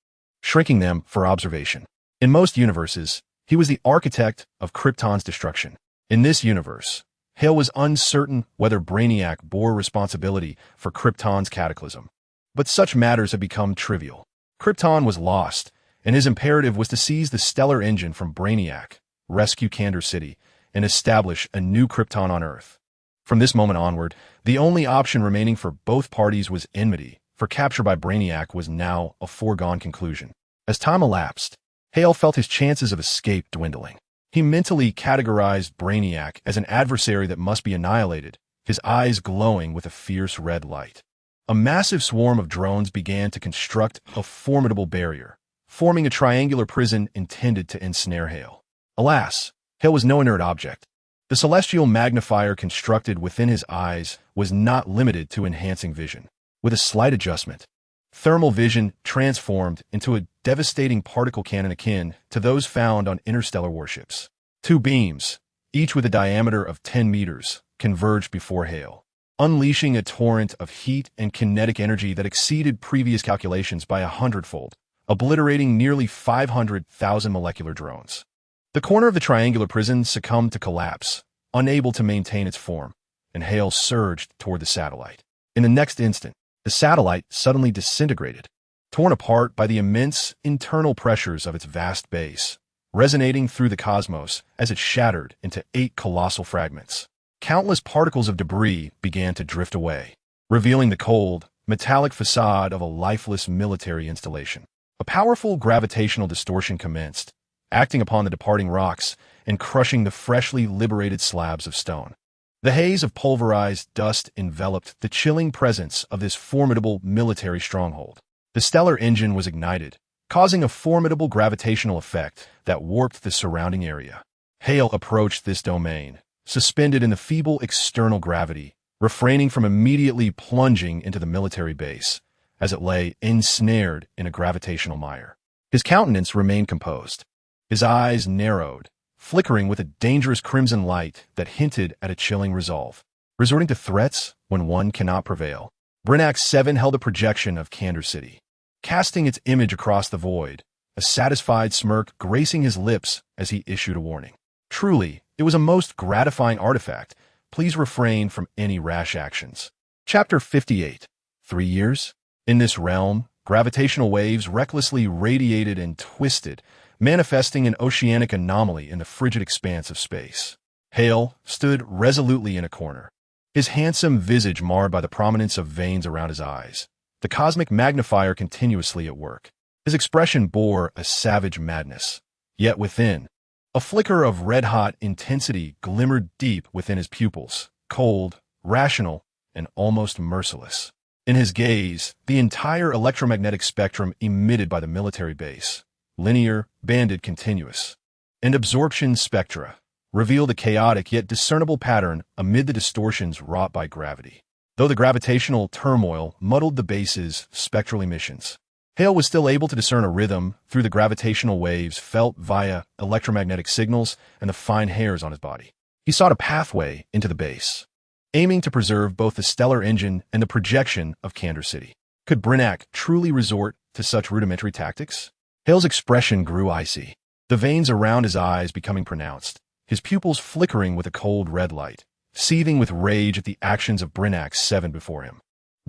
shrinking them for observation. In most universes, he was the architect of Krypton's destruction. In this universe, Hale was uncertain whether Brainiac bore responsibility for Krypton's cataclysm. But such matters had become trivial. Krypton was lost, and his imperative was to seize the stellar engine from Brainiac, rescue Candor City, and establish a new Krypton on Earth. From this moment onward, the only option remaining for both parties was enmity, for capture by Brainiac was now a foregone conclusion. As time elapsed, Hale felt his chances of escape dwindling. He mentally categorized Brainiac as an adversary that must be annihilated, his eyes glowing with a fierce red light. A massive swarm of drones began to construct a formidable barrier, forming a triangular prison intended to ensnare Hale. Alas, Hale was no inert object. The celestial magnifier constructed within his eyes was not limited to enhancing vision. With a slight adjustment, thermal vision transformed into a devastating particle cannon akin to those found on interstellar warships. Two beams, each with a diameter of 10 meters, converged before Hale, unleashing a torrent of heat and kinetic energy that exceeded previous calculations by 100-fold, obliterating nearly 500,000 molecular drones. The corner of the triangular prison succumbed to collapse, unable to maintain its form, and Hale surged toward the satellite. In the next instant, the satellite suddenly disintegrated, torn apart by the immense internal pressures of its vast base, resonating through the cosmos as it shattered into 8 colossal fragments. Countless particles of debris began to drift away, revealing the cold, metallic facade of a lifeless military installation. A powerful gravitational distortion commenced, acting upon the departing rocks and crushing the freshly liberated slabs of stone. The haze of pulverized dust enveloped the chilling presence of this formidable military stronghold. The stellar engine was ignited, causing a formidable gravitational effect that warped the surrounding area. Hale approached this domain, suspended in the feeble external gravity, refraining from immediately plunging into the military base, as it lay ensnared in a gravitational mire. His countenance remained composed. His eyes narrowed, flickering with a dangerous crimson light that hinted at a chilling resolve. Resorting to threats when one cannot prevail, Brainiac 7 held a projection of Candor City, casting its image across the void, a satisfied smirk gracing his lips as he issued a warning. Truly, it was a most gratifying artifact. Please refrain from any rash actions. Chapter 58. 3 years? In this realm, gravitational waves recklessly radiated and twisted, manifesting an oceanic anomaly in the frigid expanse of space. Hale stood resolutely in a corner, his handsome visage marred by the prominence of veins around his eyes, the cosmic magnifier continuously at work. His expression bore a savage madness, yet within, a flicker of red-hot intensity glimmered deep within his pupils, cold, rational, and almost merciless. In his gaze, the entire electromagnetic spectrum emitted by the military base, linear, banded, continuous, and absorption spectra, revealed a chaotic yet discernible pattern amid the distortions wrought by gravity. though the gravitational turmoil muddled the base's spectral emissions. Hale was still able to discern a rhythm through the gravitational waves felt via electromagnetic signals and the fine hairs on his body. He sought a pathway into the base, aiming to preserve both the stellar engine and the projection of Candor City. Could Brinac truly resort to such rudimentary tactics? Hale's expression grew icy, the veins around his eyes becoming pronounced, his pupils flickering with a cold red light, seething with rage at the actions of Brinac 7 before him.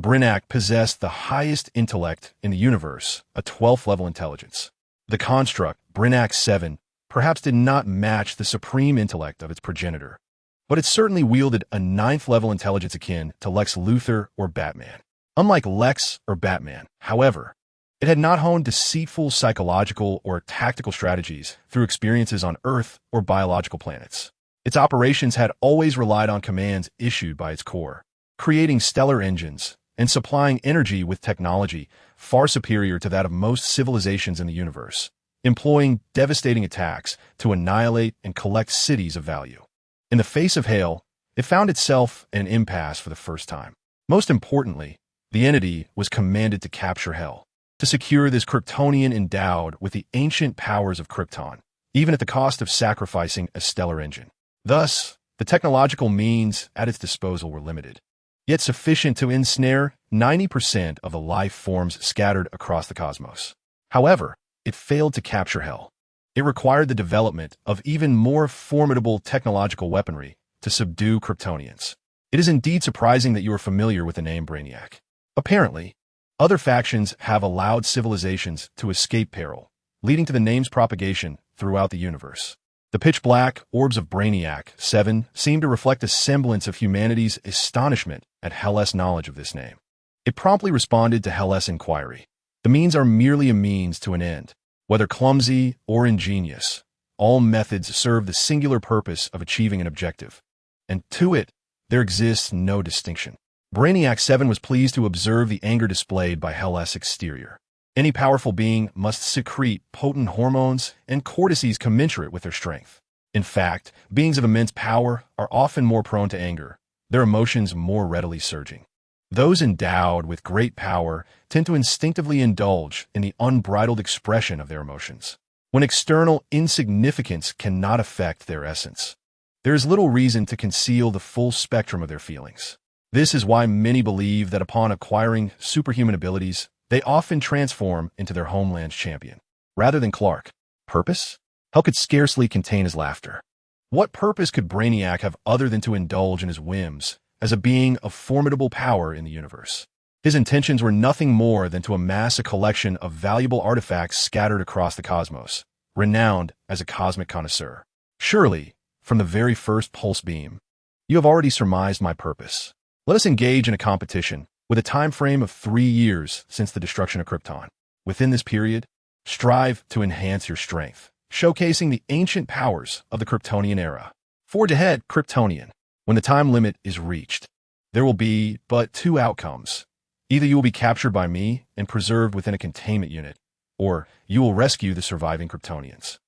Brinac possessed the highest intellect in the universe, a 12th level intelligence. The construct, Brinac 7, perhaps did not match the supreme intellect of its progenitor, but it certainly wielded a 9th level intelligence akin to Lex Luthor or Batman. Unlike Lex or Batman, however, it had not honed deceitful psychological or tactical strategies through experiences on Earth or biological planets. Its operations had always relied on commands issued by its core, creating stellar engines and supplying energy with technology far superior to that of most civilizations in the universe, employing devastating attacks to annihilate and collect cities of value. In the face of Hale, it found itself in an impasse for the first time. Most importantly, the entity was commanded to capture Hell, to secure this Kryptonian endowed with the ancient powers of Krypton, even at the cost of sacrificing a stellar engine. Thus, the technological means at its disposal were limited, yet sufficient to ensnare 90% of the life forms scattered across the cosmos. However, it failed to capture Hell. It required the development of even more formidable technological weaponry to subdue Kryptonians. It is indeed surprising that you are familiar with the name Brainiac. Apparently, other factions have allowed civilizations to escape peril, leading to the name's propagation throughout the universe. The pitch-black orbs of Brainiac 7 seem to reflect a semblance of humanity's astonishment at Hell's knowledge of this name. It promptly responded to Hell's inquiry. The means are merely a means to an end. Whether clumsy or ingenious, all methods serve the singular purpose of achieving an objective, and to it there exists no distinction. Brainiac 7 was pleased to observe the anger displayed by Hell's exterior. Any powerful being must secrete potent hormones and cortices commensurate with their strength. In fact, beings of immense power are often more prone to anger, their emotions more readily surging. Those endowed with great power tend to instinctively indulge in the unbridled expression of their emotions. When external insignificance cannot affect their essence, there is little reason to conceal the full spectrum of their feelings. This is why many believe that upon acquiring superhuman abilities, they often transform into their homeland's champion, rather than Clark. Purpose? Hell could scarcely contain his laughter. What purpose could Brainiac have other than to indulge in his whims as a being of formidable power in the universe? His intentions were nothing more than to amass a collection of valuable artifacts scattered across the cosmos, renowned as a cosmic connoisseur. Surely, from the very first pulse beam, you have already surmised my purpose. Let us engage in a competition with a time frame of 3 years since the destruction of Krypton. Within this period, strive to enhance your strength, showcasing the ancient powers of the Kryptonian era. Forge ahead, Kryptonian. When the time limit is reached, there will be but 2 outcomes. Either you will be captured by me and preserved within a containment unit, or you will rescue the surviving Kryptonians.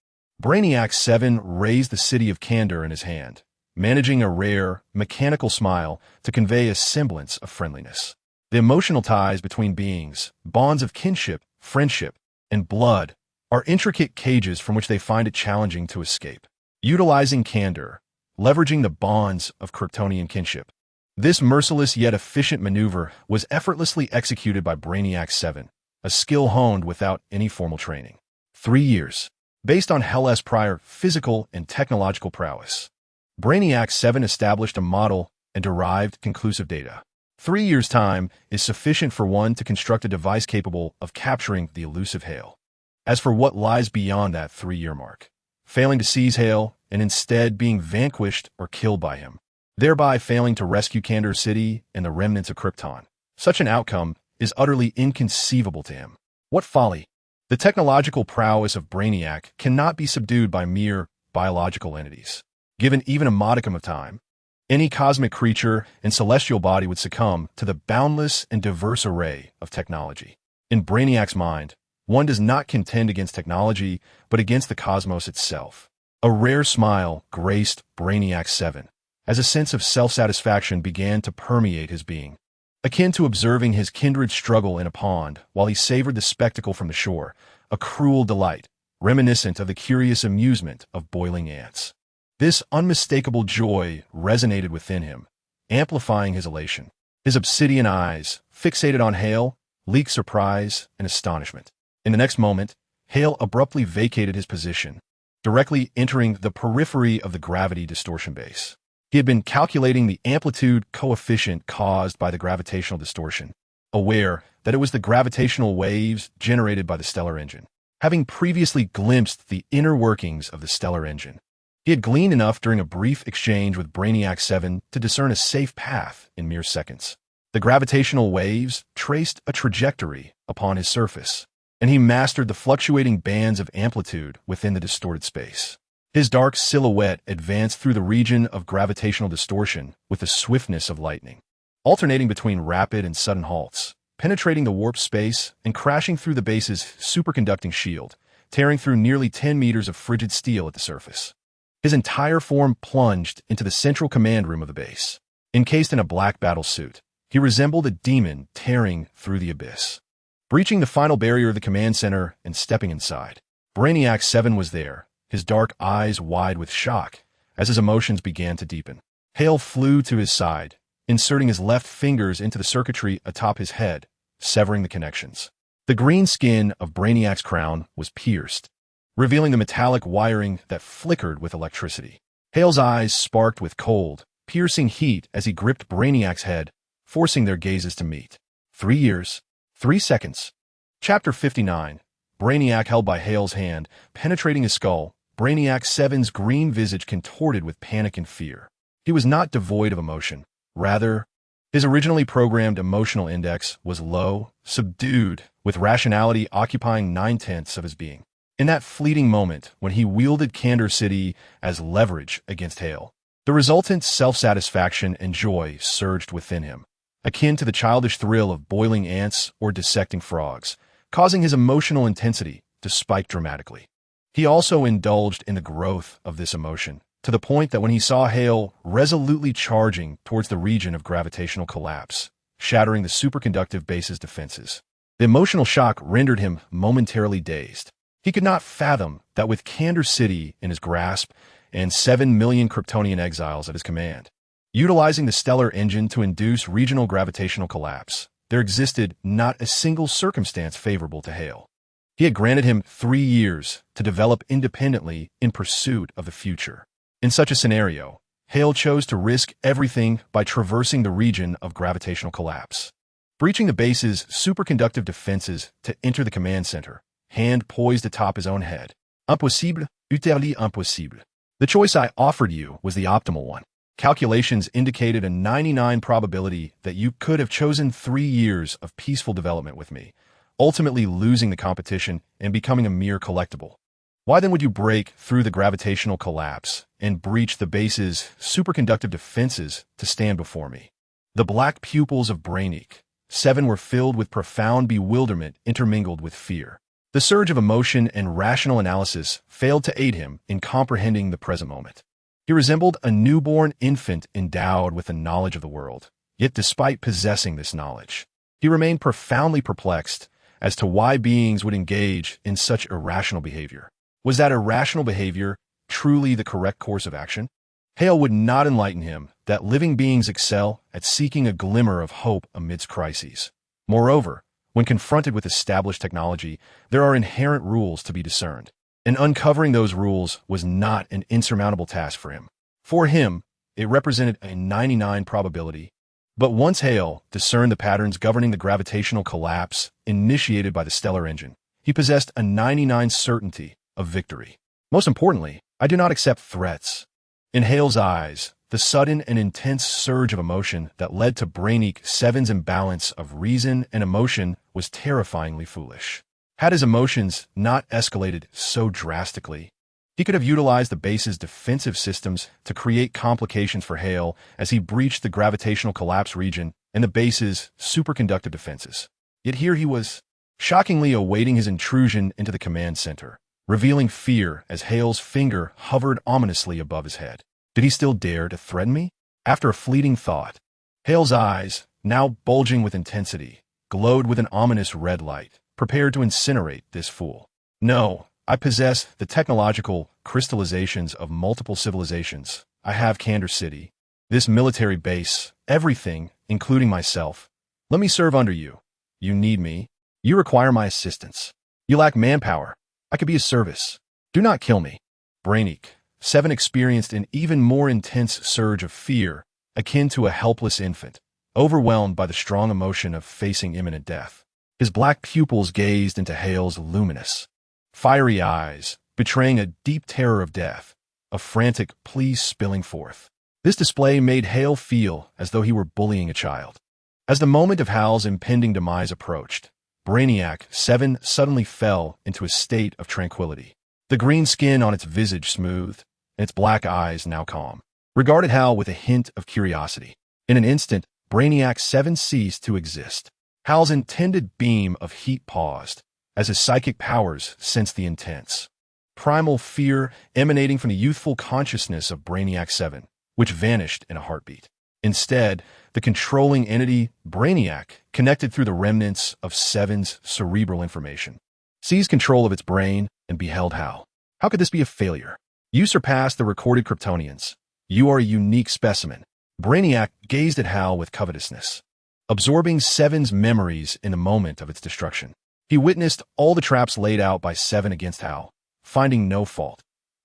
Brainiac 7 raised the city of Candor in his hand, managing a rare, mechanical smile to convey a semblance of friendliness. The emotional ties between beings, bonds of kinship, friendship, and blood, are intricate cages from which they find it challenging to escape. Utilizing candor, leveraging the bonds of Kryptonian kinship, this merciless yet efficient maneuver was effortlessly executed by Brainiac 7, a skill honed without any formal training. 3 years. Based on Hell's prior physical and technological prowess, Brainiac 7 established a model and derived conclusive data. 3 years' time is sufficient for one to construct a device capable of capturing the elusive Hale. As for what lies beyond that 3-year mark, failing to seize Hale and instead being vanquished or killed by him, thereby failing to rescue Candor City and the remnants of Krypton, such an outcome is utterly inconceivable to him. What folly! The technological prowess of Brainiac cannot be subdued by mere biological entities. Given even a modicum of time, any cosmic creature and celestial body would succumb to the boundless and diverse array of technology. In Brainiac's mind, one does not contend against technology, but against the cosmos itself. A rare smile graced Brainiac 7, as a sense of self-satisfaction began to permeate his being. akin to observing his kindred struggle in a pond while he savored the spectacle from the shore, a cruel delight, reminiscent of the curious amusement of boiling ants. This unmistakable joy resonated within him, amplifying his elation. His obsidian eyes, fixated on Hale, leaked surprise and astonishment. In the next moment, Hale abruptly vacated his position, directly entering the periphery of the gravity distortion base. He had been calculating the amplitude coefficient caused by the gravitational distortion, aware that it was the gravitational waves generated by the stellar engine. Having previously glimpsed the inner workings of the stellar engine, he had gleaned enough during a brief exchange with Brainiac 7 to discern a safe path in mere seconds. The gravitational waves traced a trajectory upon his surface, and he mastered the fluctuating bands of amplitude within the distorted space. His dark silhouette advanced through the region of gravitational distortion with the swiftness of lightning, alternating between rapid and sudden halts, penetrating the warp space and crashing through the base's superconducting shield, tearing through nearly 10 meters of frigid steel at the surface. His entire form plunged into the central command room of the base. Encased in a black battle suit, he resembled a demon tearing through the abyss. Breaching the final barrier of the command center and stepping inside, Brainiac 7 was there, his dark eyes wide with shock as his emotions began to deepen. Hale flew to his side, inserting his left fingers into the circuitry atop his head, severing the connections. The green skin of Brainiac's crown was pierced, revealing the metallic wiring that flickered with electricity. Hale's eyes sparked with cold, piercing heat as he gripped Brainiac's head, forcing their gazes to meet. 3 years, 3 seconds. Chapter 59. Brainiac held by Hale's hand, penetrating his skull. Brainiac 7's green visage contorted with panic and fear. He was not devoid of emotion. Rather, his originally programmed emotional index was low, subdued, with rationality occupying 9/10 of his being. In that fleeting moment when he wielded Candor City as leverage against Hale, the resultant self-satisfaction and joy surged within him, akin to the childish thrill of boiling ants or dissecting frogs, causing his emotional intensity to spike dramatically. He also indulged in the growth of this emotion, to the point that when he saw Hale resolutely charging towards the region of gravitational collapse, shattering the superconductive base's defenses, the emotional shock rendered him momentarily dazed. He could not fathom that with Candor City in his grasp and 7 million Kryptonian exiles at his command, utilizing the stellar engine to induce regional gravitational collapse, there existed not a single circumstance favorable to Hale. He had granted him 3 years to develop independently in pursuit of the future. In such a scenario, Hale chose to risk everything by traversing the region of gravitational collapse, breaching the base's superconductive defenses to enter the command center, hand poised atop his own head. Impossible, utterly impossible. The choice I offered you was the optimal one. Calculations indicated a 99 probability that you could have chosen 3 years of peaceful development with me, ultimately losing the competition and becoming a mere collectible. Why then would you break through the gravitational collapse and breach the base's superconductive defenses to stand before me? The black pupils of Brainiac 7 were filled with profound bewilderment intermingled with fear. The surge of emotion and rational analysis failed to aid him in comprehending the present moment. He resembled a newborn infant endowed with the knowledge of the world. Yet despite possessing this knowledge, he remained profoundly perplexed as to why beings would engage in such irrational behavior. Was that irrational behavior truly the correct course of action? Hale would not enlighten him that living beings excel at seeking a glimmer of hope amidst crises. Moreover, when confronted with established technology, there are inherent rules to be discerned, and uncovering those rules was not an insurmountable task for him. For him, it represented a 99 probability. But once Hale discerned the patterns governing the gravitational collapse initiated by the stellar engine, he possessed a 99 certainty of victory. Most importantly, I do not accept threats. In Hale's eyes, the sudden and intense surge of emotion that led to Brainiac 7's imbalance of reason and emotion was terrifyingly foolish. Had his emotions not escalated so drastically, he could have utilized the base's defensive systems to create complications for Hale as he breached the gravitational collapse region and the base's superconductive defenses. Yet here he was, shockingly awaiting his intrusion into the command center, revealing fear as Hale's finger hovered ominously above his head. Did he still dare to threaten me? After a fleeting thought, Hale's eyes, now bulging with intensity, glowed with an ominous red light, prepared to incinerate this fool. No, I possess the technological crystallizations of multiple civilizations. I have Candor City, this military base, everything, including myself. Let me serve under you. You need me. You require my assistance. You lack manpower. I could be of service. Do not kill me. Brainiac 7 experienced an even more intense surge of fear, akin to a helpless infant, overwhelmed by the strong emotion of facing imminent death. His black pupils gazed into Hale's luminous, fiery eyes, betraying a deep terror of death, a frantic plea spilling forth. This display made Hale feel as though he were bullying a child. As the moment of Hal's impending demise approached, Brainiac 7 suddenly fell into a state of tranquility. The green skin on its visage smoothed, and its black eyes now calm, regarded Hal with a hint of curiosity. In an instant, Brainiac 7 ceased to exist. Hal's intended beam of heat paused, as his psychic powers sensed the intense, primal fear emanating from the youthful consciousness of Brainiac 7, which vanished in a heartbeat. Instead, the controlling entity, Brainiac, connected through the remnants of Seven's cerebral information, seized control of its brain and beheld Hal. How could this be a failure? You surpass the recorded Kryptonians. You are a unique specimen. Brainiac gazed at Hal with covetousness, absorbing Seven's memories in the moment of its destruction. He witnessed all the traps laid out by Seven against Hal, finding no fault,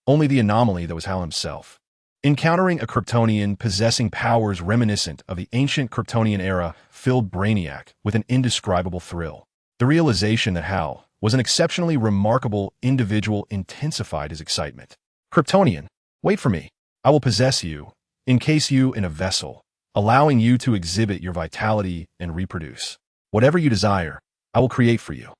only the anomaly that was Hal himself. Encountering a Kryptonian possessing powers reminiscent of the ancient Kryptonian era filled Brainiac with an indescribable thrill. The realization that Hal was an exceptionally remarkable individual intensified his excitement. Kryptonian, wait for me. I will possess you, encase you in a vessel, allowing you to exhibit your vitality and reproduce. Whatever you desire, I will create for you.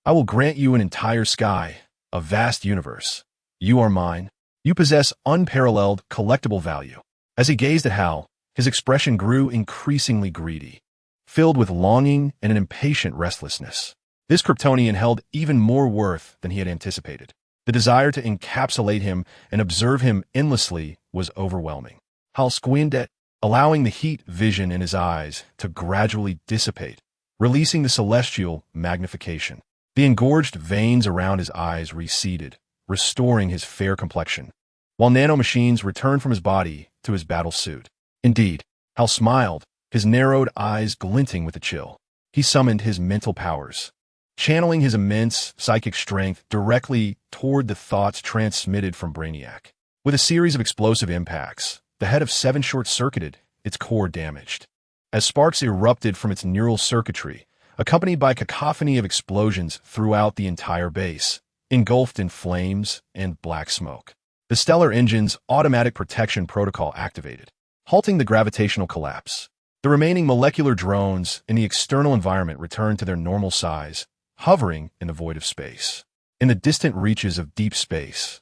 I will grant you an entire sky, a vast universe. You are mine. You possess unparalleled collectible value. As he gazed at Hal, his expression grew increasingly greedy, filled with longing and an impatient restlessness. This Kryptonian held even more worth than he had anticipated. The desire to encapsulate him and observe him endlessly was overwhelming. Hal squinted at, allowing the heat vision in his eyes to gradually dissipate, releasing the celestial magnification. The engorged veins around his eyes receded, restoring his fair complexion, while nanomachines returned from his body to his battle suit. Indeed, Hal smiled, his narrowed eyes glinting with a chill. He summoned his mental powers, channeling his immense psychic strength directly toward the thoughts transmitted from Brainiac. With a series of explosive impacts, the head of Seven short-circuited, its core damaged. As sparks erupted from its neural circuitry, accompanied by a cacophony of explosions throughout the entire base, engulfed in flames and black smoke. The stellar engine's automatic protection protocol activated, halting the gravitational collapse. The remaining molecular drones in the external environment returned to their normal size, hovering in the void of space. In the distant reaches of deep space,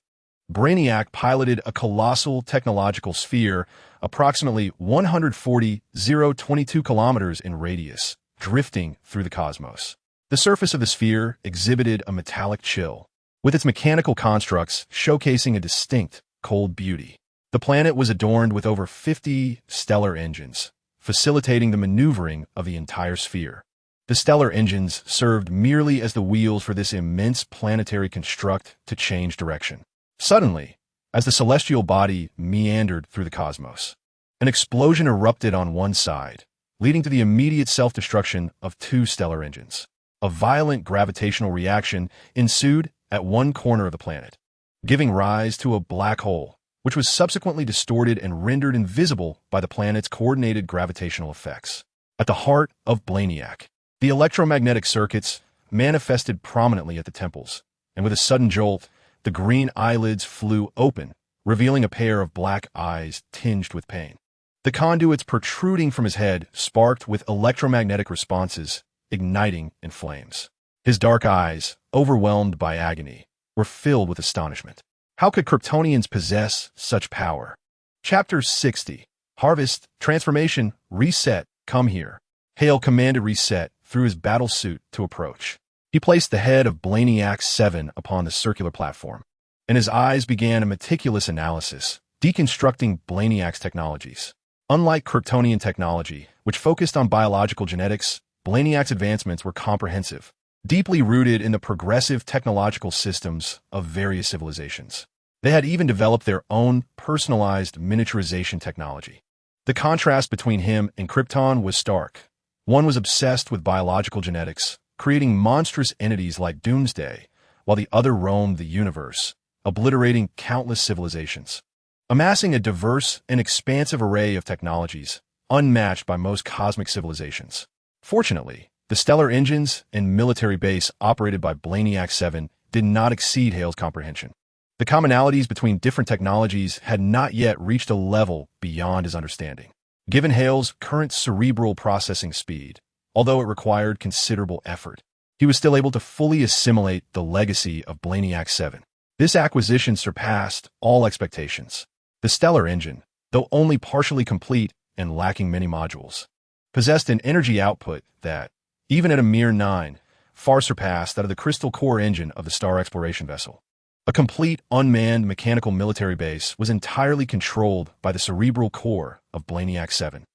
Brainiac piloted a colossal technological sphere approximately 140,022 kilometers in radius, drifting through the cosmos. The surface of the sphere exhibited a metallic chill, with its mechanical constructs showcasing a distinct, cold beauty. The planet was adorned with over 50 stellar engines, facilitating the maneuvering of the entire sphere. The stellar engines served merely as the wheels for this immense planetary construct to change direction. Suddenly, as the celestial body meandered through the cosmos, an explosion erupted on one side, leading to the immediate self-destruction of 2 stellar engines. A violent gravitational reaction ensued at one corner of the planet, giving rise to a black hole, which was subsequently distorted and rendered invisible by the planet's coordinated gravitational effects. At the heart of Brainiac, the electromagnetic circuits manifested prominently at the temples, and with a sudden jolt, the green eyelids flew open, revealing a pair of black eyes tinged with pain. The conduits protruding from his head sparked with electromagnetic responses, igniting in flames. His dark eyes, overwhelmed by agony, were filled with astonishment. How could Kryptonians possess such power? Chapter 60. Harvest, Transformation, Reset, Come Here. Hale commanded Reset through his battle suit to approach. He placed the head of Brainiac 7 upon the circular platform, and his eyes began a meticulous analysis, deconstructing Brainiac's technologies. Unlike Kryptonian technology, which focused on biological genetics, Blaniak's advancements were comprehensive, deeply rooted in the progressive technological systems of various civilizations. They had even developed their own personalized miniaturization technology. The contrast between him and Krypton was stark. One was obsessed with biological genetics, creating monstrous entities like Doomsday, while the other roamed the universe, obliterating countless civilizations, amassing a diverse and expansive array of technologies, unmatched by most cosmic civilizations. Fortunately, the stellar engines and military base operated by Blaniak 7 did not exceed Hale's comprehension. The commonalities between different technologies had not yet reached a level beyond his understanding. Given Hale's current cerebral processing speed, although it required considerable effort, he was still able to fully assimilate the legacy of Blaniak 7. This acquisition surpassed all expectations. The stellar engine, though only partially complete and lacking many modules, possessed an energy output that, even at a mere 9, far surpassed that of the crystal core engine of the star exploration vessel. A complete, unmanned mechanical military base was entirely controlled by the cerebral core of Blaniak 7.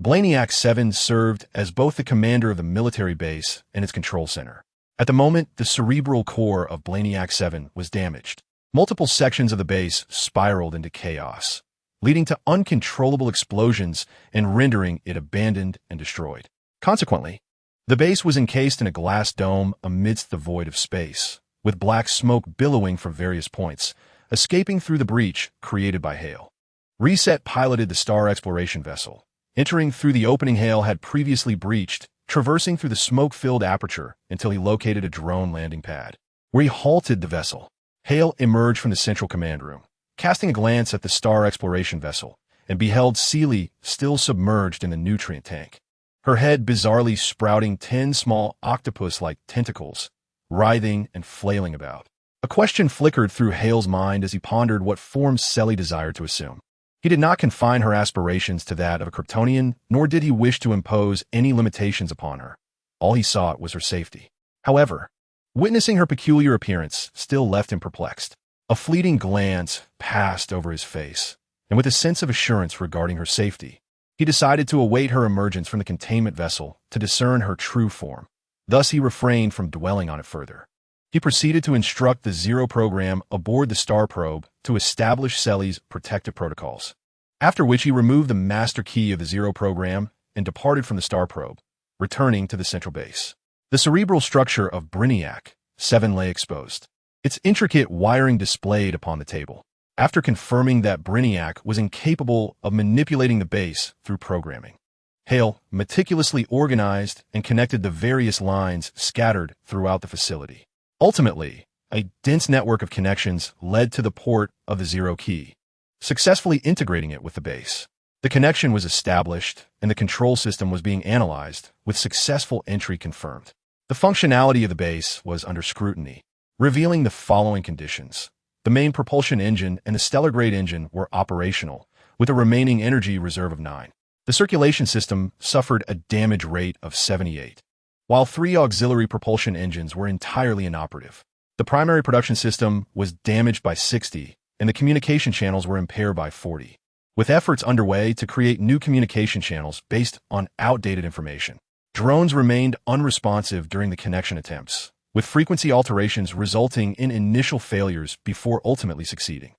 Blaniak 7 served as both the commander of the military base and its control center. At the moment, the cerebral core of Blaniak 7 was damaged. Multiple sections of the base spiraled into chaos, leading to uncontrollable explosions and rendering it abandoned and destroyed. Consequently, the base was encased in a glass dome amidst the void of space, with black smoke billowing from various points, escaping through the breach created by Hale. Reset piloted the star exploration vessel, entering through the opening Hale had previously breached, traversing through the smoke-filled aperture until he located a drone landing pad, where he halted the vessel. Hale emerged from the central command room, casting a glance at the star exploration vessel, and beheld Seely still submerged in the nutrient tank, her head bizarrely sprouting 10 small octopus-like tentacles, writhing and flailing about. A question flickered through Hale's mind as he pondered what form Seely desired to assume. He did not confine her aspirations to that of a Kryptonian, nor did he wish to impose any limitations upon her. All he sought was her safety. However, witnessing her peculiar appearance still left him perplexed. A fleeting glance passed over his face, and with a sense of assurance regarding her safety, he decided to await her emergence from the containment vessel to discern her true form. Thus he refrained from dwelling on it further. He proceeded to instruct the Zero program aboard the star probe to establish Seely's protective protocols, after which he removed the master key of the Zero program and departed from the star probe, returning to the central base. The cerebral structure of Blaniak 7 lay exposed, its intricate wiring displayed upon the table. After confirming that Blaniak was incapable of manipulating the base through programming, Hale meticulously organized and connected the various lines scattered throughout the facility. Ultimately, a dense network of connections led to the port of the Zero key, successfully integrating it with the base. The connection was established, and the control system was being analyzed, with successful entry confirmed. The functionality of the base was under scrutiny, revealing the following conditions. The main propulsion engine and the stellar-grade engine were operational, with a remaining energy reserve of 9. The circulation system suffered a damage rate of 78, while 3 auxiliary propulsion engines were entirely inoperative. The primary production system was damaged by 60, and the communication channels were impaired by 40, with efforts underway to create new communication channels based on outdated information. Drones remained unresponsive during the connection attempts, with frequency alterations resulting in initial failures before ultimately succeeding.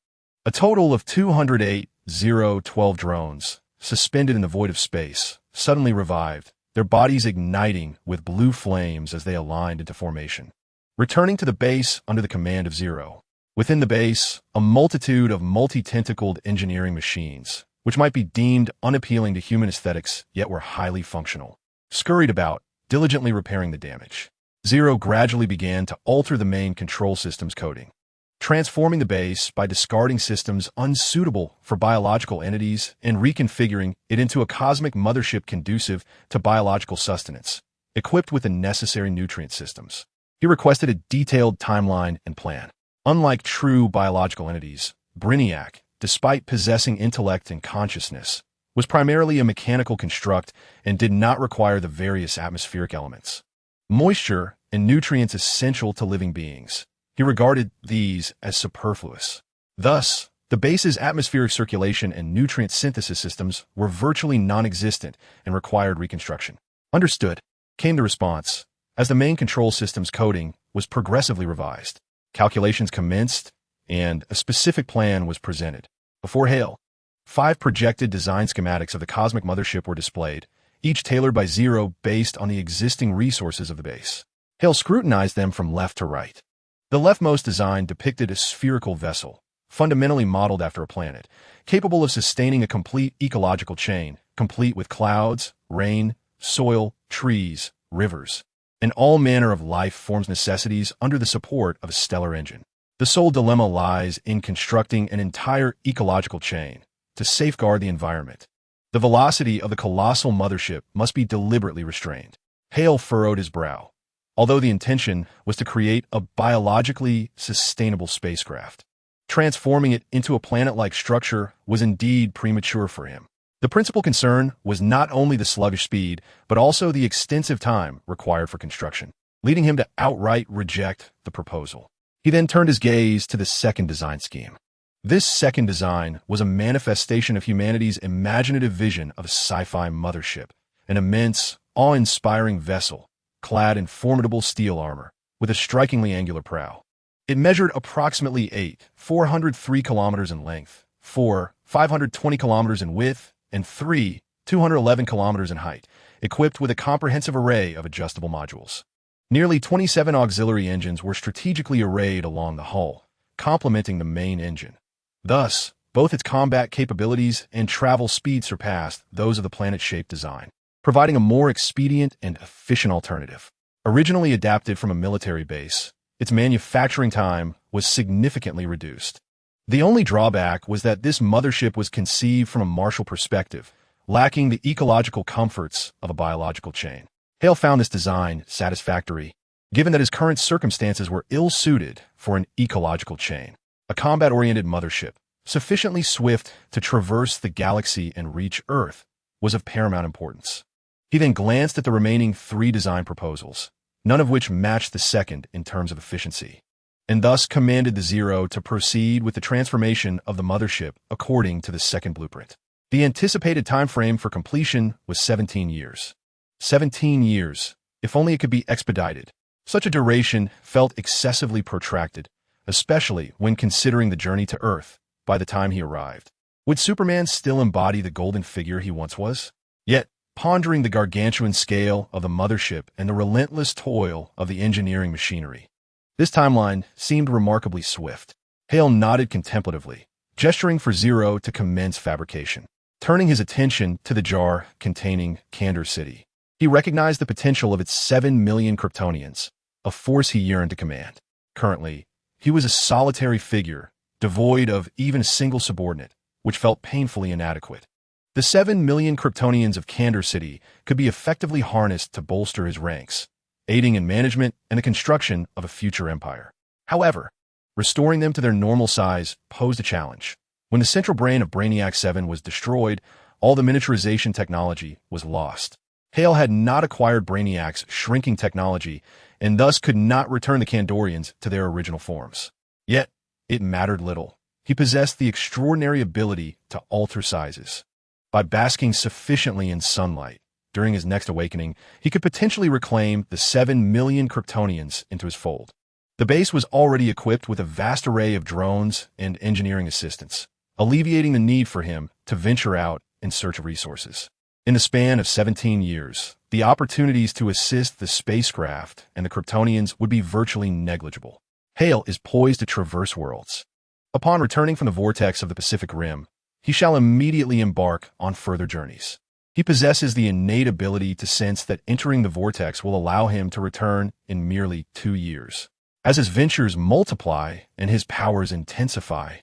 A total of 208 012 drones, suspended in the void of space, suddenly revived, their bodies igniting with blue flames as they aligned into formation, returning to the base under the command of Zero. Within the base, a multitude of multi-tentacled engineering machines, which might be deemed unappealing to human aesthetics yet were highly functional, scurried about, diligently repairing the damage. Zero gradually began to alter the main control system's coding, transforming the base by discarding systems unsuitable for biological entities and reconfiguring it into a cosmic mothership conducive to biological sustenance, equipped with the necessary nutrient systems. He requested a detailed timeline and plan. Unlike true biological entities, Blaniak, despite possessing intellect and consciousness, was primarily a mechanical construct and did not require the various atmospheric elements, moisture, and nutrients essential to living beings. He regarded these as superfluous. Thus, The base's atmospheric circulation and nutrient synthesis systems were virtually non-existent and required reconstruction. Understood, came the response, as the main control system's coding was progressively revised. Calculations commenced, and a specific plan was presented. Before Hale, 5 projected design schematics of the cosmic mothership were displayed, each tailored by Zero based on the existing resources of the base. Hale scrutinized them from left to right. The leftmost design depicted a spherical vessel, fundamentally modeled after a planet, capable of sustaining a complete ecological chain, complete with clouds, rain, soil, trees, rivers, and all manner of life forms necessities under the support of a stellar engine. The sole dilemma lies in constructing an entire ecological chain to safeguard the environment. The velocity of the colossal mothership must be deliberately restrained. Hale furrowed his brow, although the intention was to create a biologically sustainable spacecraft. Transforming it into a planet-like structure was indeed premature for him. The principal concern was not only the sluggish speed, but also the extensive time required for construction, leading him to outright reject the proposal. He then turned his gaze to the second design scheme. This second design was a manifestation of humanity's imaginative vision of a sci-fi mothership, an immense, awe-inspiring vessel, clad in formidable steel armor, with a strikingly angular prow. It measured approximately 403 kilometers in length, 520 kilometers in width, and 211 kilometers in height, equipped with a comprehensive array of adjustable modules. Nearly 27 auxiliary engines were strategically arrayed along the hull, complementing the main engine. Thus, both its combat capabilities and travel speed surpassed those of the planet-shaped design, providing a more expedient and efficient alternative. Originally adapted from a military base, its manufacturing time was significantly reduced. The only drawback was that this mothership was conceived from a martial perspective, lacking the ecological comforts of a biological chain. Hale found this design satisfactory, given that his current circumstances were ill-suited for an ecological chain. A combat-oriented mothership, sufficiently swift to traverse the galaxy and reach Earth, was of paramount importance. He then glanced at the remaining 3 design proposals, none of which matched the second in terms of efficiency, and thus commanded the Zero to proceed with the transformation of the mothership according to the second blueprint. The anticipated time frame for completion was 17 years. 17 years, if only it could be expedited. Such a duration felt excessively protracted, especially when considering the journey to Earth by the time he arrived. Would Superman still embody the golden figure he once was? Yet, pondering the gargantuan scale of the mothership and the relentless toil of the engineering machinery, this timeline seemed remarkably swift. Hale nodded contemplatively, gesturing for Zero to commence fabrication. Turning his attention to the jar containing Candor City, he recognized the potential of its 7 million Kryptonians, a force he yearned to command. Currently, he was a solitary figure, devoid of even a single subordinate, which felt painfully inadequate. The 7 million Kryptonians of Candor City could be effectively harnessed to bolster his ranks, aiding in management and the construction of a future empire. However, restoring them to their normal size posed a challenge. When the central brain of Brainiac 7 was destroyed, all the miniaturization technology was lost. Hale had not acquired Brainiac's shrinking technology and thus could not return the Kandorians to their original forms. Yet, it mattered little. He possessed the extraordinary ability to alter sizes. By basking sufficiently in sunlight during his next awakening, he could potentially reclaim the 7 million Kryptonians into his fold. The base was already equipped with a vast array of drones and engineering assistants, alleviating the need for him to venture out in search of resources. In the span of 17 years, the opportunities to assist the spacecraft and the Kryptonians would be virtually negligible. Hale is poised to traverse worlds. Upon returning from the vortex of the Pacific Rim, he shall immediately embark on further journeys. He possesses the innate ability to sense that entering the vortex will allow him to return in merely 2 years. As his ventures multiply and his powers intensify,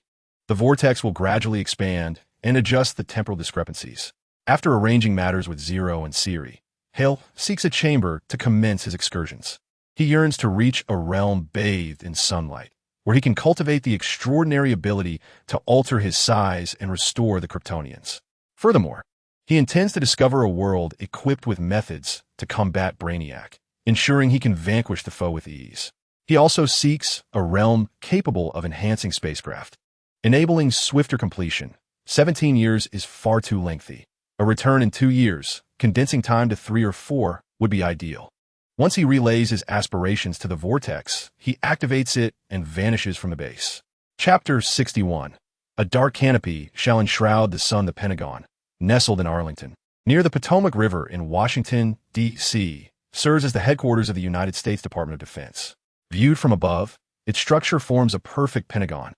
the vortex will gradually expand and adjust the temporal discrepancies. After arranging matters with Zero and Siri, Hale seeks a chamber to commence his excursions. He yearns to reach a realm bathed in sunlight, where he can cultivate the extraordinary ability to alter his size and restore the Kryptonians. Furthermore, he intends to discover a world equipped with methods to combat Brainiac, ensuring he can vanquish the foe with ease. He also seeks a realm capable of enhancing spacecraft, enabling swifter completion. 17 years is far too lengthy. A return in 2 years, condensing time to 3 or 4, would be ideal. Once he relays his aspirations to the vortex, he activates it and vanishes from the base. Chapter 61. A dark canopy shall enshroud the sun. The Pentagon, nestled in Arlington, near the Potomac River in Washington, D.C., serves as the headquarters of the United States Department of Defense. Viewed from above, its structure forms a perfect pentagon,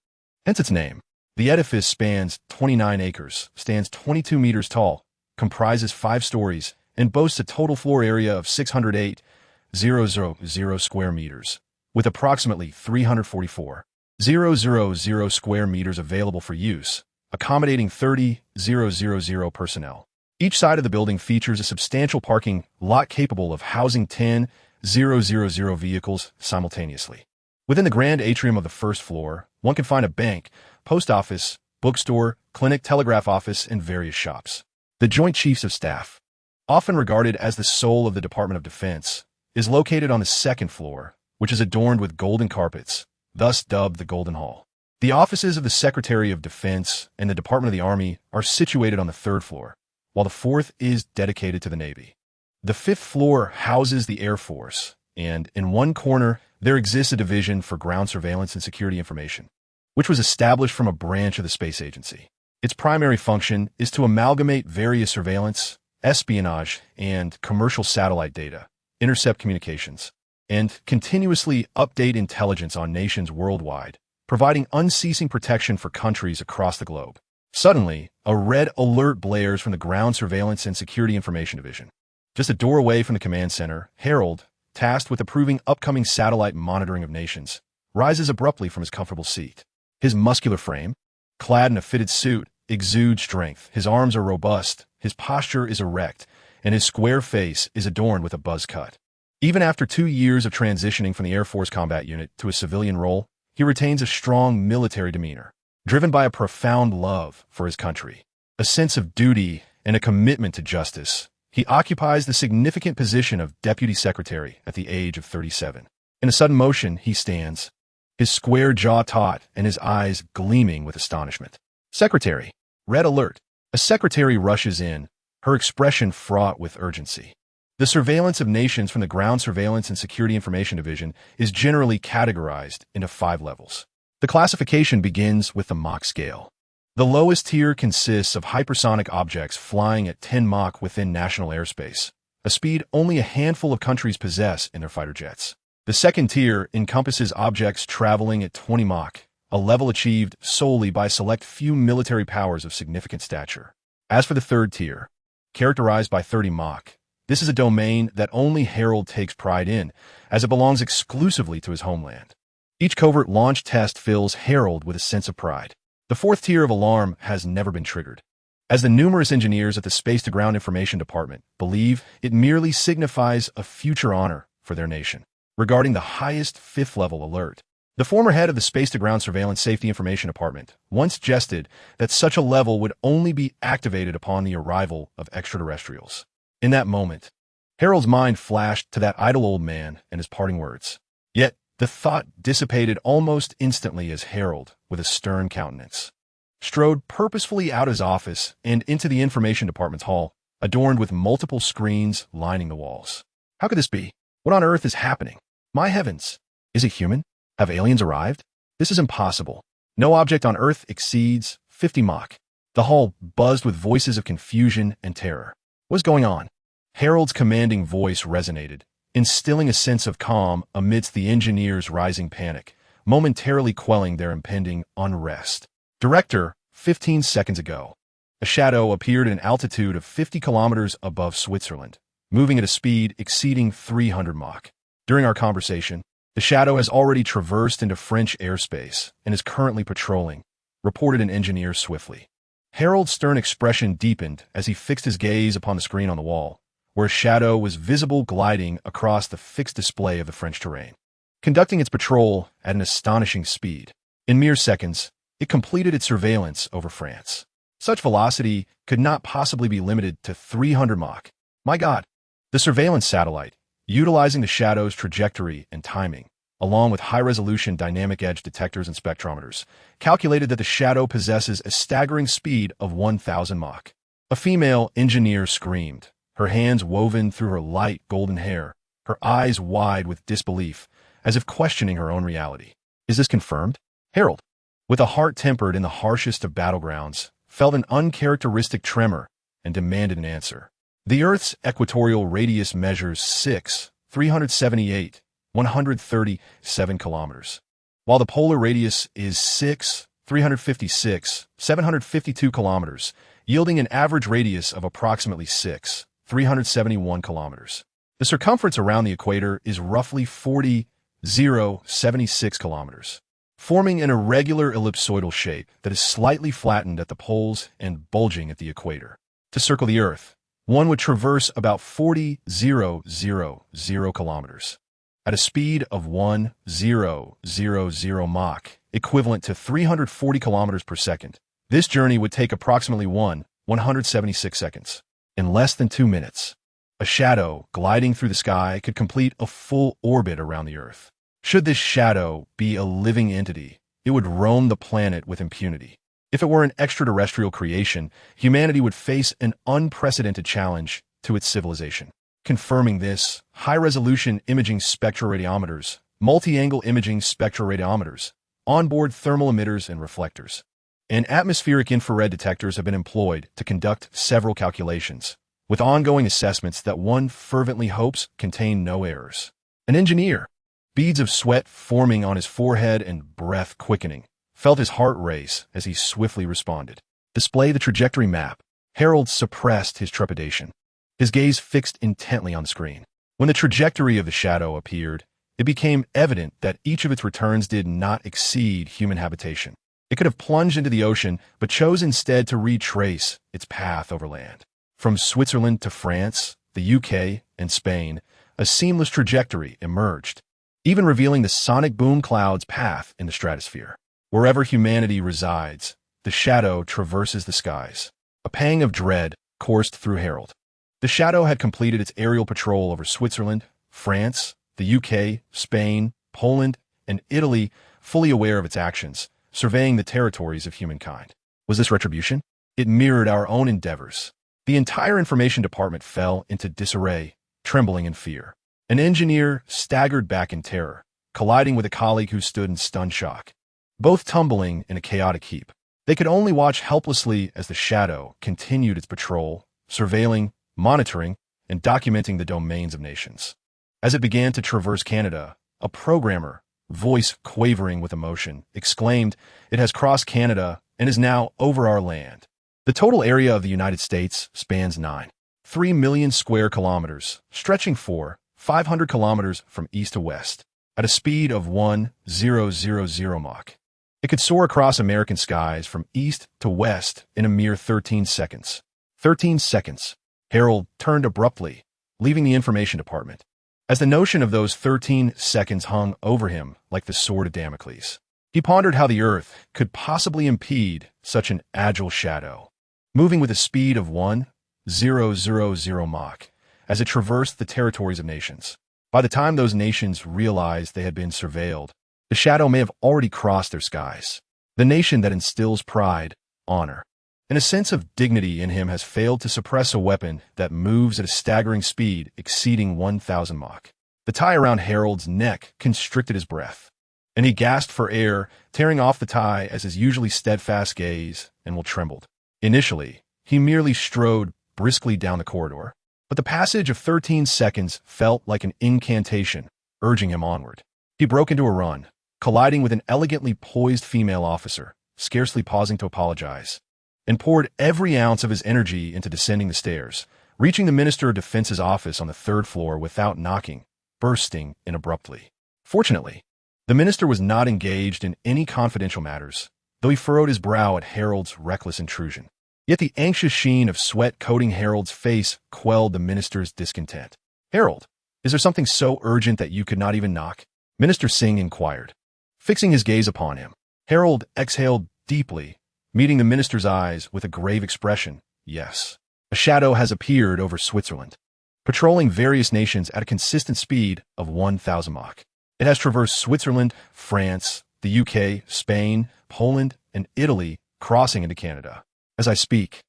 hence its name. The edifice spans 29 acres, stands 22 meters tall, comprises 5 stories, and boasts a total floor area of 608,000 square meters, with approximately 344,000 square meters available for use, accommodating 30,000 personnel. Each side of the building features a substantial parking lot capable of housing 10,000 vehicles simultaneously. Within the grand atrium of the first floor, one can find a bank, post office, bookstore, clinic, telegraph office, and various shops. The Joint Chiefs of Staff, often regarded as the soul of the Department of Defense, is located on the second floor, which is adorned with golden carpets, thus dubbed the Golden Hall. The offices of the Secretary of Defense and the Department of the Army are situated on the third floor, while the fourth is dedicated to the Navy. The fifth floor houses the Air Force, and in one corner there exists a division for ground surveillance and security information, which was established from a branch of the space agency. Its primary function is to amalgamate various surveillance, espionage, and commercial satellite data, intercept communications, and continuously update intelligence on nations worldwide, providing unceasing protection for countries across the globe. Suddenly, a red alert blares from the Ground Surveillance and Security Information Division. Just a door away from the command center, Harold, tasked with approving upcoming satellite monitoring of nations, rises abruptly from his comfortable seat. His muscular frame, clad in a fitted suit, exudes strength. His arms are robust, his posture is erect, and his square face is adorned with a buzz cut. Even after 2 years of transitioning from the Air Force combat unit to a civilian role, he retains a strong military demeanor, driven by a profound love for his country, a sense of duty, and a commitment to justice. He occupies the significant position of Deputy Secretary at the age of 37. In a sudden motion, he stands, his square jaw taut and his eyes gleaming with astonishment. Secretary, red alert. A secretary rushes in, her expression fraught with urgency. The surveillance of nations from the Ground Surveillance and Security Information Division is generally categorized into 5 levels. The classification begins with the Mach scale. The lowest tier consists of hypersonic objects flying at 10 Mach within national airspace, a speed only a handful of countries possess in their fighter jets. The second tier encompasses objects traveling at 20 Mach, a level achieved solely by a select few military powers of significant stature. As for the third tier, characterized by 30 Mach, this is a domain that only Harold takes pride in, as it belongs exclusively to his homeland. Each covert launch test fills Harold with a sense of pride. The fourth tier of alarm has never been triggered, as the numerous engineers at the Space-to-Ground Information Department believe it merely signifies a future honor for their nation. Regarding the highest 5th-level alert, the former head of the Space-to-Ground Surveillance Safety Information Department once jested that such a level would only be activated upon the arrival of extraterrestrials. In that moment, Harold's mind flashed to that idle old man and his parting words. Yet, the thought dissipated almost instantly as Harold, with a stern countenance, strode purposefully out of his office and into the information department's hall, adorned with multiple screens lining the walls. How could this be? What on earth is happening? My heavens! Is it human? Have aliens arrived? This is impossible. No object on Earth exceeds 50 Mach. The hall buzzed with voices of confusion and terror. What's going on? Harold's commanding voice resonated, instilling a sense of calm amidst the engineers' rising panic, momentarily quelling their impending unrest. Director, 15 seconds ago. A shadow appeared at an altitude of 50 kilometers above Switzerland, moving at a speed exceeding 300 Mach. During our conversation, the shadow has already traversed into French airspace and is currently patrolling, reported an engineer swiftly. Harold's stern expression deepened as he fixed his gaze upon the screen on the wall, where a shadow was visible gliding across the fixed display of the French terrain, conducting its patrol at an astonishing speed. In mere seconds, it completed its surveillance over France. Such velocity could not possibly be limited to 300 Mach. My God! The surveillance satellite, utilizing the shadow's trajectory and timing, along with high-resolution dynamic edge detectors and spectrometers, calculated that the shadow possesses a staggering speed of 1,000 Mach. A female engineer screamed, her hands woven through her light golden hair, her eyes wide with disbelief, as if questioning her own reality. "Is this confirmed?" Harold, with a heart tempered in the harshest of battlegrounds, felt an uncharacteristic tremor and demanded an answer. The Earth's equatorial radius measures 6,378,137 kilometers, while the polar radius is 6,356,752 kilometers, yielding an average radius of approximately 6,371 kilometers. The circumference around the equator is roughly 40,076 kilometers, forming an irregular ellipsoidal shape that is slightly flattened at the poles and bulging at the equator. To circle the Earth, one would traverse about 40,000 kilometers at a speed of 1,000 Mach, equivalent to 340 kilometers per second. This journey would take approximately 176 seconds. In less than 2 minutes, a shadow gliding through the sky could complete a full orbit around the Earth. Should this shadow be a living entity, it would roam the planet with impunity. If it were an extraterrestrial creation, humanity would face an unprecedented challenge to its civilization. Confirming this, high-resolution imaging spectroradiometers, multi-angle imaging spectroradiometers, onboard thermal emitters and reflectors, and atmospheric infrared detectors have been employed to conduct several calculations, with ongoing assessments that one fervently hopes contain no errors. An engineer, beads of sweat forming on his forehead and breath quickening, felt his heart race as he swiftly responded. "Display the trajectory map." Harold suppressed his trepidation, his gaze fixed intently on the screen. When the trajectory of the shadow appeared, it became evident that each of its returns did not exceed human habitation. It could have plunged into the ocean, but chose instead to retrace its path over land. From Switzerland to France, the UK, and Spain, a seamless trajectory emerged, even revealing the sonic boom cloud's path in the stratosphere. Wherever humanity resides, the shadow traverses the skies. A pang of dread coursed through Harold. The shadow had completed its aerial patrol over Switzerland, France, the UK, Spain, Poland, and Italy, fully aware of its actions, surveying the territories of humankind. Was this retribution? It mirrored our own endeavors. The entire information department fell into disarray, trembling in fear. An engineer staggered back in terror, colliding with a colleague who stood in stunned shock, both tumbling in a chaotic heap. They could only watch helplessly as the shadow continued its patrol, surveilling, monitoring, and documenting the domains of nations. As it began to traverse Canada, a programmer, voice quavering with emotion, exclaimed, "It has crossed Canada and is now over our land." The total area of the United States spans 9.3 million square kilometers, stretching for 500 kilometers from east to west, at a speed of 1,000 Mach. It could soar across American skies from east to west in a mere 13 seconds. 13 seconds. Harold turned abruptly, leaving the information department, as the notion of those 13 seconds hung over him like the sword of Damocles. He pondered how the Earth could possibly impede such an agile shadow, moving with a speed of 1,000 Mach as it traversed the territories of nations. By the time those nations realized they had been surveilled, the shadow may have already crossed their skies. The nation that instills pride, honor, and a sense of dignity in him has failed to suppress a weapon that moves at a staggering speed exceeding 1,000 Mach. The tie around Harold's neck constricted his breath, and he gasped for air, tearing off the tie as his usually steadfast gaze and trembled. Initially, he merely strode briskly down the corridor, but the passage of 13 seconds felt like an incantation, urging him onward. He broke into a run, colliding with an elegantly poised female officer, scarcely pausing to apologize, and poured every ounce of his energy into descending the stairs, reaching the Minister of Defense's office on the 3rd floor without knocking, bursting in abruptly. Fortunately, the minister was not engaged in any confidential matters, though he furrowed his brow at Harold's reckless intrusion. Yet the anxious sheen of sweat coating Harold's face quelled the minister's discontent. "Harold, is there something so urgent that you could not even knock?" Minister Singh inquired. Fixing his gaze upon him, Harold exhaled deeply, meeting the minister's eyes with a grave expression. "Yes. A shadow has appeared over Switzerland, patrolling various nations at a consistent speed of 1,000 Mach. It has traversed Switzerland, France, the UK, Spain, Poland, and Italy, crossing into Canada. As I speak,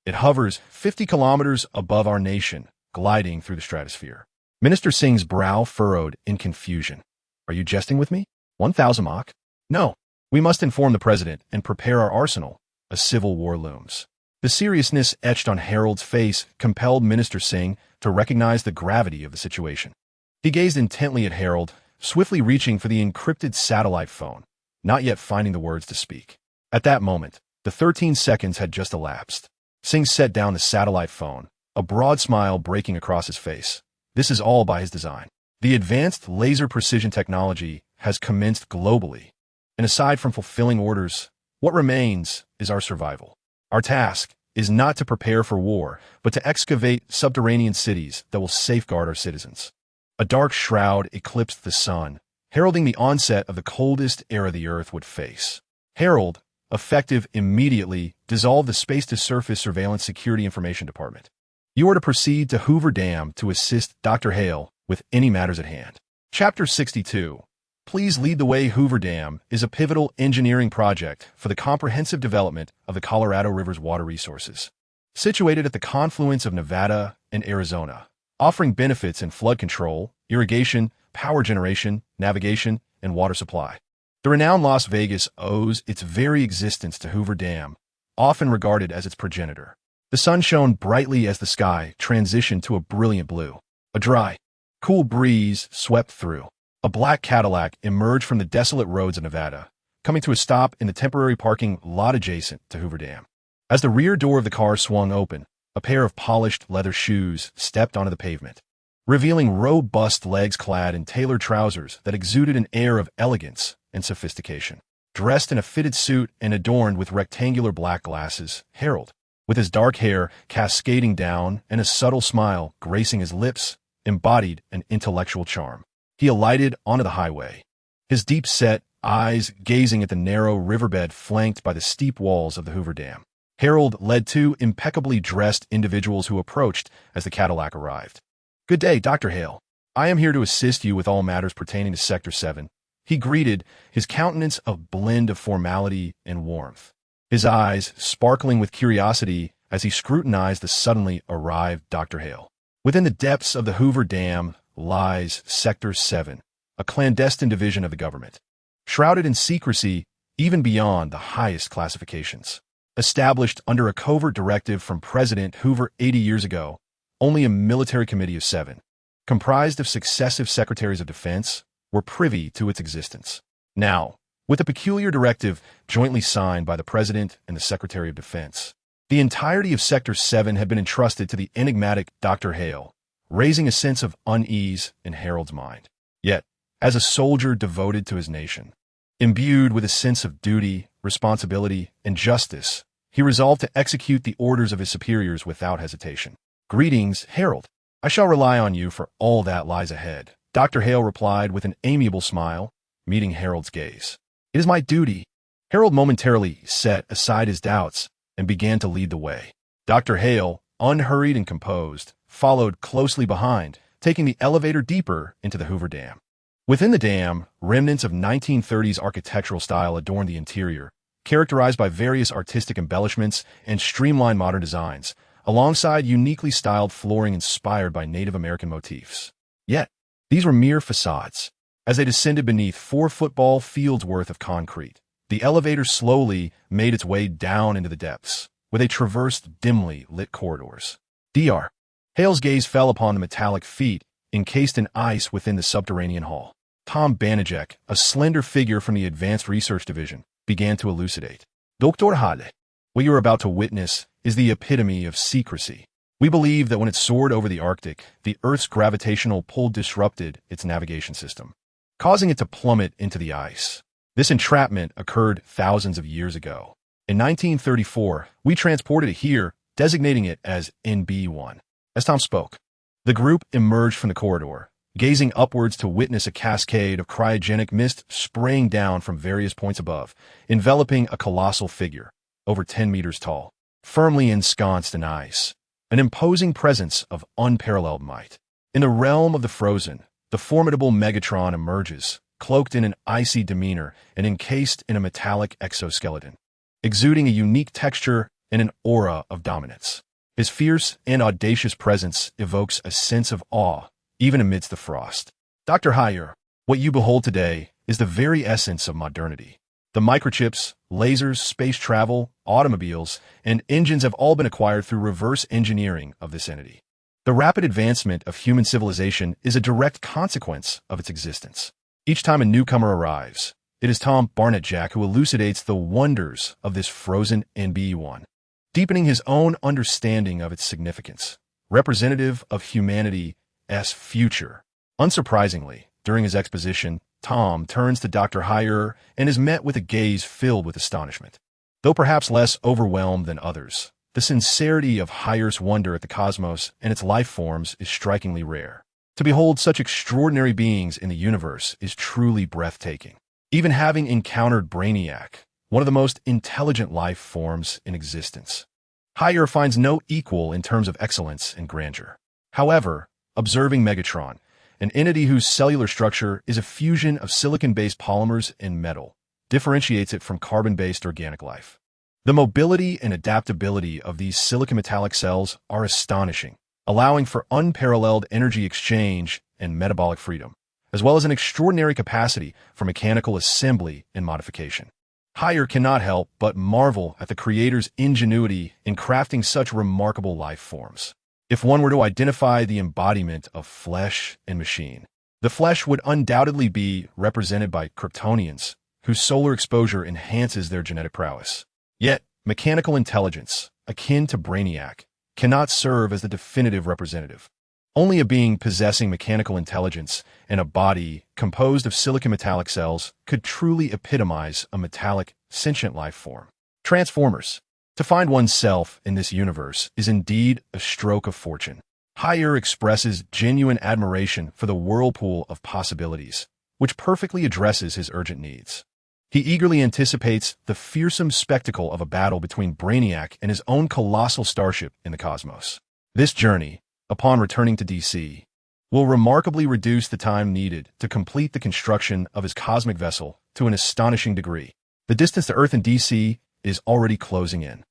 it hovers 50 kilometers above our nation, gliding through the stratosphere. Minister Singh's brow furrowed in confusion. Are you jesting with me? 1,000 Mach? No. We must inform the president and prepare our arsenal. A civil war looms. The seriousness etched on Harold's face compelled Minister Singh to recognize the gravity of the situation. He gazed intently at Harold, swiftly reaching for the encrypted satellite phone, not yet finding the words to speak. At that moment, the 13 seconds had just elapsed. Singh set down the satellite phone, a broad smile breaking across his face. This is all by his design. The advanced laser precision technology has commenced globally, and aside from fulfilling orders, what remains is our survival. Our task is not to prepare for war, but to excavate subterranean cities that will safeguard our citizens. A dark shroud eclipsed the sun, heralding the onset of the coldest era the Earth would face. Harold, effective immediately, dissolved the Space-to-Surface Surveillance Security Information Department. You are to proceed to Hoover Dam to assist Dr. Hale with any matters at hand. Chapter 62. Please Lead the Way. Hoover Dam is a pivotal engineering project for the comprehensive development of the Colorado River's water resources. Situated at the confluence of Nevada and Arizona, offering benefits in flood control, irrigation, power generation, navigation, and water supply. The renowned Las Vegas owes its very existence to Hoover Dam, often regarded as its progenitor. The sun shone brightly as the sky transitioned to a brilliant blue. A dry, cool breeze swept through. A black Cadillac emerged from the desolate roads of Nevada, coming to a stop in the temporary parking lot adjacent to Hoover Dam. As the rear door of the car swung open, a pair of polished leather shoes stepped onto the pavement, revealing robust legs clad in tailored trousers that exuded an air of elegance and sophistication. Dressed in a fitted suit and adorned with rectangular black glasses, Harold, with his dark hair cascading down and a subtle smile gracing his lips, embodied an intellectual charm. He alighted onto the highway, his deep-set eyes gazing at the narrow riverbed flanked by the steep walls of the Hoover Dam. Harold led two impeccably dressed individuals who approached as the Cadillac arrived. Good day, Dr. Hale. I am here to assist you with all matters pertaining to Sector 7. He greeted, his countenance a blend of formality and warmth, his eyes sparkling with curiosity as he scrutinized the suddenly arrived Dr. Hale. Within the depths of the Hoover Dam lies Sector 7, a clandestine division of the government, shrouded in secrecy even beyond the highest classifications. Established under a covert directive from President Hoover 80 years ago, only a military committee of 7, comprised of successive secretaries of defense, were privy to its existence. Now, with a peculiar directive jointly signed by the President and the Secretary of Defense, the entirety of Sector 7 had been entrusted to the enigmatic Dr. Hale, raising a sense of unease in Harold's mind. Yet, as a soldier devoted to his nation, imbued with a sense of duty, responsibility, and justice, he resolved to execute the orders of his superiors without hesitation. Greetings, Harold. I shall rely on you for all that lies ahead, Dr. Hale replied with an amiable smile, meeting Harold's gaze. It is my duty. Harold momentarily set aside his doubts and began to lead the way. Dr. Hale, unhurried and composed, followed closely behind, taking the elevator deeper into the Hoover Dam. Within the dam, remnants of 1930s architectural style adorned the interior, characterized by various artistic embellishments and streamlined modern designs, alongside uniquely styled flooring inspired by Native American motifs. Yet, these were mere facades. As they descended beneath 4 football fields worth of concrete, the elevator slowly made its way down into the depths, where they traversed dimly lit corridors. Dr. Hale's gaze fell upon the metallic feet encased in ice within the subterranean hall. Tom Banajek, a slender figure from the Advanced Research Division, began to elucidate. Dr. Hale, what you are about to witness is the epitome of secrecy. We believe that when it soared over the Arctic, the Earth's gravitational pull disrupted its navigation system, causing it to plummet into the ice. This entrapment occurred thousands of years ago. In 1934, we transported it here, designating it as NB1. As Tom spoke, the group emerged from the corridor, gazing upwards to witness a cascade of cryogenic mist spraying down from various points above, enveloping a colossal figure, over 10 meters tall, firmly ensconced in ice, an imposing presence of unparalleled might. In the realm of the frozen, the formidable Megatron emerges, cloaked in an icy demeanor and encased in a metallic exoskeleton, exuding a unique texture and an aura of dominance. His fierce and audacious presence evokes a sense of awe, even amidst the frost. Dr. Hyer, what you behold today is the very essence of modernity. The microchips, lasers, space travel, automobiles, and engines have all been acquired through reverse engineering of this entity. The rapid advancement of human civilization is a direct consequence of its existence. Each time a newcomer arrives, it is Tom Barnett-Jack who elucidates the wonders of this frozen NBE-1, deepening his own understanding of its significance, representative of humanity's future. Unsurprisingly, during his exposition, Tom turns to Dr. Hyer and is met with a gaze filled with astonishment. Though perhaps less overwhelmed than others, the sincerity of Hyer's wonder at the cosmos and its life forms is strikingly rare. To behold such extraordinary beings in the universe is truly breathtaking. Even having encountered Brainiac, one of the most intelligent life forms in existence, Hyer finds no equal in terms of excellence and grandeur. However, observing Megatron, an entity whose cellular structure is a fusion of silicon-based polymers and metal, differentiates it from carbon-based organic life. The mobility and adaptability of these silicon metallic cells are astonishing, allowing for unparalleled energy exchange and metabolic freedom, as well as an extraordinary capacity for mechanical assembly and modification. Hyer cannot help but marvel at the creator's ingenuity in crafting such remarkable life forms. If one were to identify the embodiment of flesh and machine, the flesh would undoubtedly be represented by Kryptonians, whose solar exposure enhances their genetic prowess. Yet, mechanical intelligence, akin to Brainiac, cannot serve as the definitive representative. Only a being possessing mechanical intelligence and a body composed of silicon metallic cells could truly epitomize a metallic, sentient life form. Transformers. To find oneself in this universe is indeed a stroke of fortune. Hyer expresses genuine admiration for the whirlpool of possibilities, which perfectly addresses his urgent needs. He eagerly anticipates the fearsome spectacle of a battle between Brainiac and his own colossal starship in the cosmos. This journey, upon returning to DC, will remarkably reduce the time needed to complete the construction of his cosmic vessel to an astonishing degree. The distance to Earth and DC is already closing in.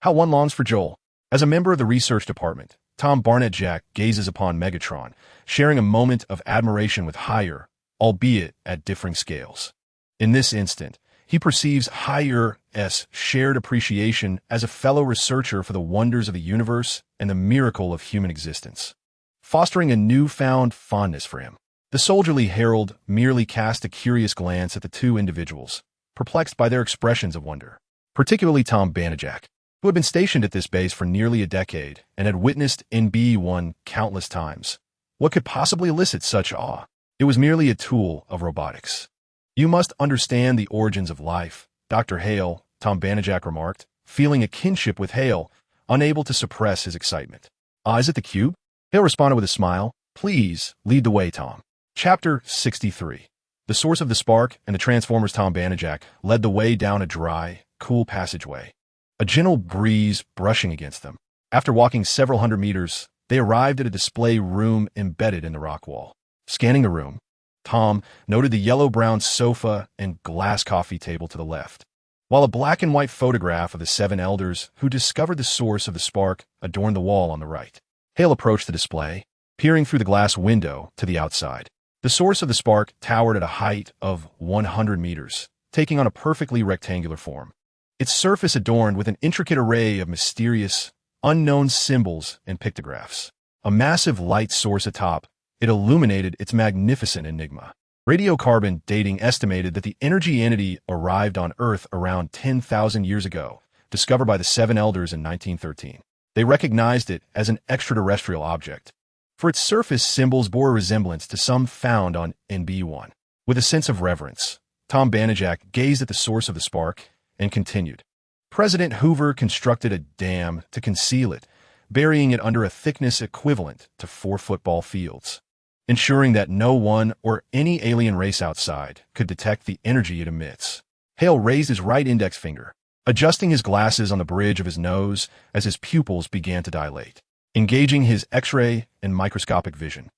How one longs for Joel. As a member of the research department, Tom Barnett-Jack gazes upon Megatron, sharing a moment of admiration with Hyer, albeit at differing scales. In this instant, he perceives Hyer's shared appreciation as a fellow researcher for the wonders of the universe and the miracle of human existence, fostering a newfound fondness for him. The soldierly herald merely cast a curious glance at the two individuals, perplexed by their expressions of wonder, particularly Tom Barnett-Jack, who had been stationed at this base for nearly a decade and had witnessed NB-1 countless times. What could possibly elicit such awe? It was merely a tool of robotics. You must understand the origins of life, Dr. Hale, Tom Barnett-Jack remarked, feeling a kinship with Hale, unable to suppress his excitement. Is it the cube? Hale responded with a smile. Please, lead the way, Tom. Chapter 63. The source of the spark and the Transformers Tom Barnett-Jack led the way down a dry, cool passageway, a gentle breeze brushing against them. After walking several hundred meters, they arrived at a display room embedded in the rock wall. Scanning the room, Tom noted the yellow-brown sofa and glass coffee table to the left, while a black and white photograph of the seven elders who discovered the source of the spark adorned the wall on the right. Hale approached the display, peering through the glass window to the outside. The source of the spark towered at a height of 100 meters, taking on a perfectly rectangular form. Its surface adorned with an intricate array of mysterious, unknown symbols and pictographs. A massive light source atop, it illuminated its magnificent enigma. Radiocarbon dating estimated that the energy entity arrived on Earth around 10,000 years ago, discovered by the Seven Elders in 1913. They recognized it as an extraterrestrial object, for its surface symbols bore a resemblance to some found on NB-1. With a sense of reverence, Tom Barnett-Jack gazed at the source of the spark and continued. President Hoover constructed a dam to conceal it, burying it under a thickness equivalent to 4 football fields, ensuring that no one or any alien race outside could detect the energy it emits. Hale raised his right index finger, adjusting his glasses on the bridge of his nose as his pupils began to dilate, engaging his X-ray and microscopic vision.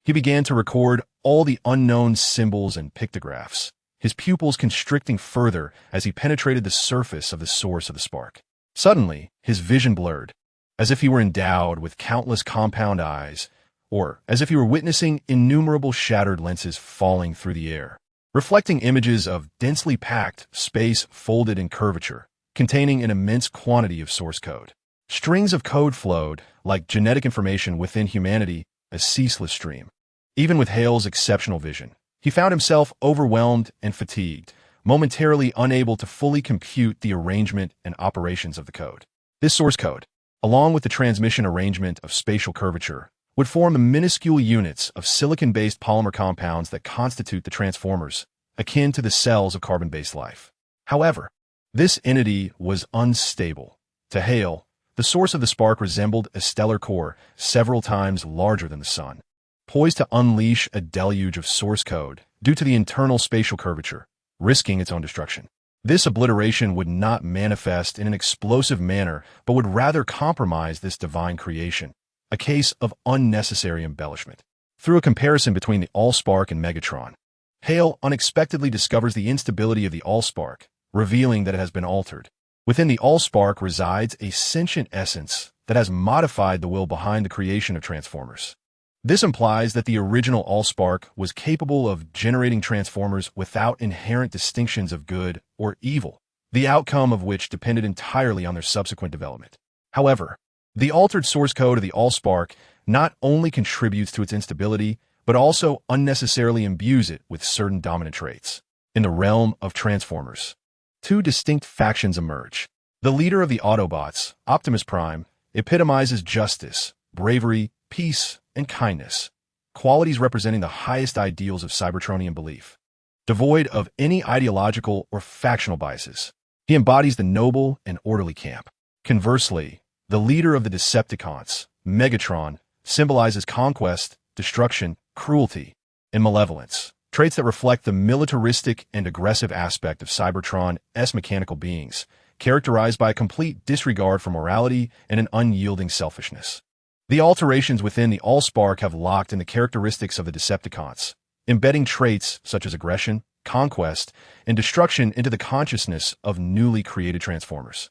He began to record all the unknown symbols and pictographs, his pupils constricting further as he penetrated the surface of the source of the spark. Suddenly, his vision blurred, as if he were endowed with countless compound eyes, or as if he were witnessing innumerable shattered lenses falling through the air, reflecting images of densely packed space folded in curvature, containing an immense quantity of source code. Strings of code flowed, like genetic information within humanity, a ceaseless stream. Even with Hale's exceptional vision, he found himself overwhelmed and fatigued, momentarily unable to fully compute the arrangement and operations of the code. This source code, along with the transmission arrangement of spatial curvature, would form the minuscule units of silicon-based polymer compounds that constitute the transformers, akin to the cells of carbon-based life. However, this entity was unstable. To Hale, the source of the spark resembled a stellar core several times larger than the sun, poised to unleash a deluge of source code due to the internal spatial curvature, risking its own destruction. This obliteration would not manifest in an explosive manner, but would rather compromise this divine creation, a case of unnecessary embellishment. Through a comparison between the Allspark and Megatron, Hale unexpectedly discovers the instability of the Allspark, revealing that it has been altered. Within the Allspark resides a sentient essence that has modified the will behind the creation of Transformers. This implies that the original Allspark was capable of generating Transformers without inherent distinctions of good or evil, the outcome of which depended entirely on their subsequent development. However, the altered source code of the Allspark not only contributes to its instability, but also unnecessarily imbues it with certain dominant traits. In the realm of Transformers, two distinct factions emerge. The leader of the Autobots, Optimus Prime, epitomizes justice, bravery, peace, and kindness, qualities representing the highest ideals of Cybertronian belief. Devoid of any ideological or factional biases, he embodies the noble and orderly camp. Conversely, the leader of the Decepticons, Megatron, symbolizes conquest, destruction, cruelty, and malevolence, traits that reflect the militaristic and aggressive aspect of Cybertron's mechanical beings, characterized by a complete disregard for morality and an unyielding selfishness. The alterations within the Allspark have locked in the characteristics of the Decepticons, embedding traits such as aggression, conquest, and destruction into the consciousness of newly created Transformers.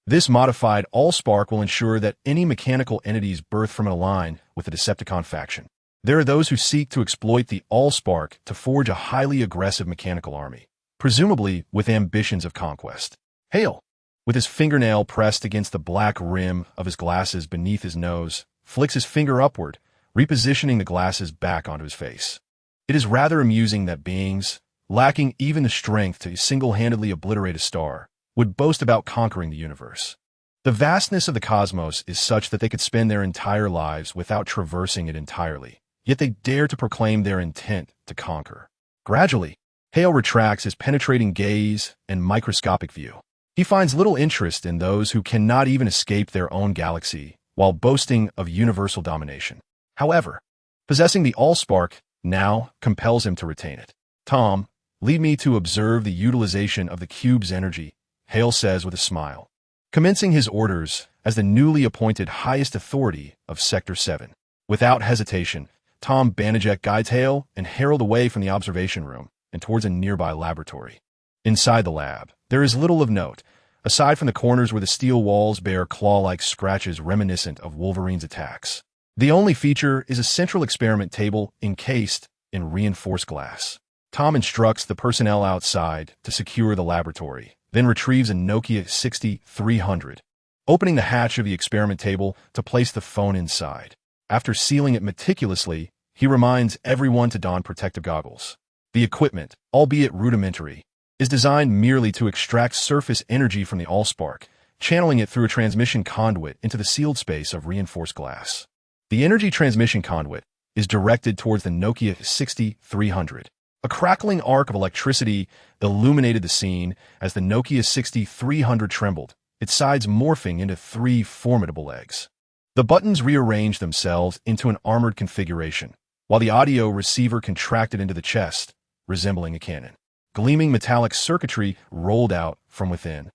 This modified Allspark will ensure that any mechanical entities birthed from and align with the Decepticon faction. There are those who seek to exploit the Allspark to forge a highly aggressive mechanical army, presumably with ambitions of conquest. Hale, with his fingernail pressed against the black rim of his glasses beneath his nose, flicks his finger upward, repositioning the glasses back onto his face. It is rather amusing that beings, lacking even the strength to single-handedly obliterate a star, would boast about conquering the universe. The vastness of the cosmos is such that they could spend their entire lives without traversing it entirely, yet they dare to proclaim their intent to conquer. Gradually, Hale retracts his penetrating gaze and microscopic view. He finds little interest in those who cannot even escape their own galaxy, while boasting of universal domination. However, possessing the Allspark now compels him to retain it. "Tom, lead me to observe the utilization of the cube's energy," Hale says with a smile, commencing his orders as the newly appointed highest authority of Sector 7. Without hesitation, Tom Banajek guides Hale and Harold away from the observation room and towards a nearby laboratory. Inside the lab, there is little of note, aside from the corners where the steel walls bear claw-like scratches reminiscent of Wolverine's attacks. The only feature is a central experiment table encased in reinforced glass. Tom instructs the personnel outside to secure the laboratory, then retrieves a Nokia 6300, opening the hatch of the experiment table to place the phone inside. After sealing it meticulously, he reminds everyone to don protective goggles. The equipment, albeit rudimentary, is designed merely to extract surface energy from the Allspark, channeling it through a transmission conduit into the sealed space of reinforced glass. The energy transmission conduit is directed towards the Nokia 6300. A crackling arc of electricity illuminated the scene as the Nokia 6300 trembled, its sides morphing into three formidable legs. The buttons rearranged themselves into an armored configuration, while the audio receiver contracted into the chest, resembling a cannon. Gleaming metallic circuitry rolled out from within,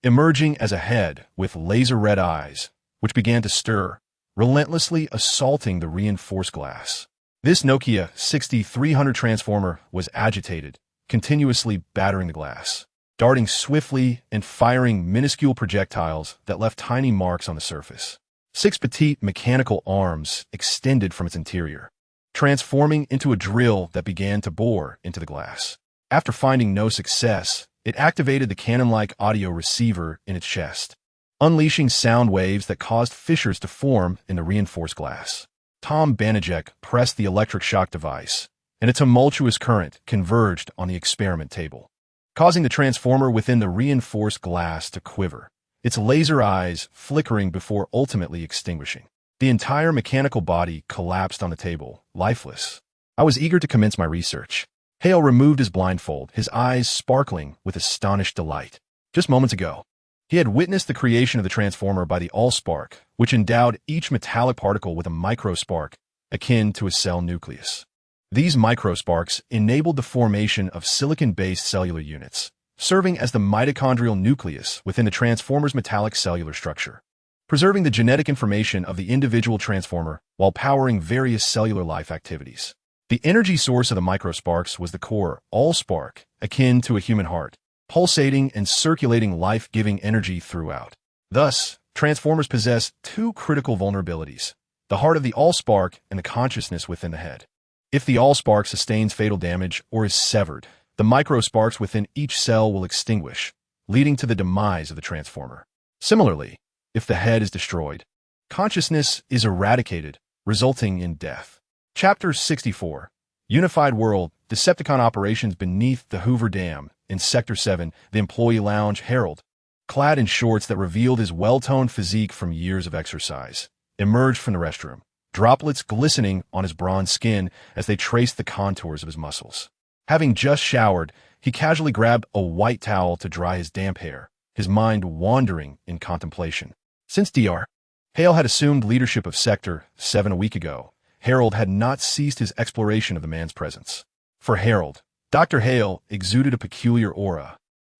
emerging as a head with laser-red eyes, which began to stir, relentlessly assaulting the reinforced glass. This Nokia 6300 transformer was agitated, continuously battering the glass, darting swiftly and firing minuscule projectiles that left tiny marks on the surface. 6 petite mechanical arms extended from its interior, transforming into a drill that began to bore into the glass. After finding no success, it activated the cannon-like audio receiver in its chest, unleashing sound waves that caused fissures to form in the reinforced glass. Tom Banajek pressed the electric shock device, and a tumultuous current converged on the experiment table, causing the transformer within the reinforced glass to quiver, its laser eyes flickering before ultimately extinguishing. The entire mechanical body collapsed on the table, lifeless. I was eager to commence my research. Hale removed his blindfold, his eyes sparkling with astonished delight. Just moments ago, he had witnessed the creation of the transformer by the Allspark, which endowed each metallic particle with a microspark akin to a cell nucleus. These microsparks enabled the formation of silicon-based cellular units, serving as the mitochondrial nucleus within the transformer's metallic cellular structure, preserving the genetic information of the individual transformer while powering various cellular life activities. The energy source of the microsparks was the core Allspark, akin to a human heart, pulsating and circulating life-giving energy throughout. Thus, transformers possess 2 critical vulnerabilities: the heart of the Allspark and the consciousness within the head. If the Allspark sustains fatal damage or is severed, the microsparks within each cell will extinguish, leading to the demise of the transformer. Similarly, if the head is destroyed, consciousness is eradicated, resulting in death. Chapter 64. Unified World, Decepticon Operations Beneath the Hoover Dam. In Sector 7, the employee lounge, Harold, clad in shorts that revealed his well-toned physique from years of exercise, emerged from the restroom, droplets glistening on his bronze skin as they traced the contours of his muscles. Having just showered, he casually grabbed a white towel to dry his damp hair, his mind wandering in contemplation. Since Dr. Hale had assumed leadership of Sector 7 a week ago, Harold had not ceased his exploration of the man's presence. For Harold, Dr. Hale exuded a peculiar aura.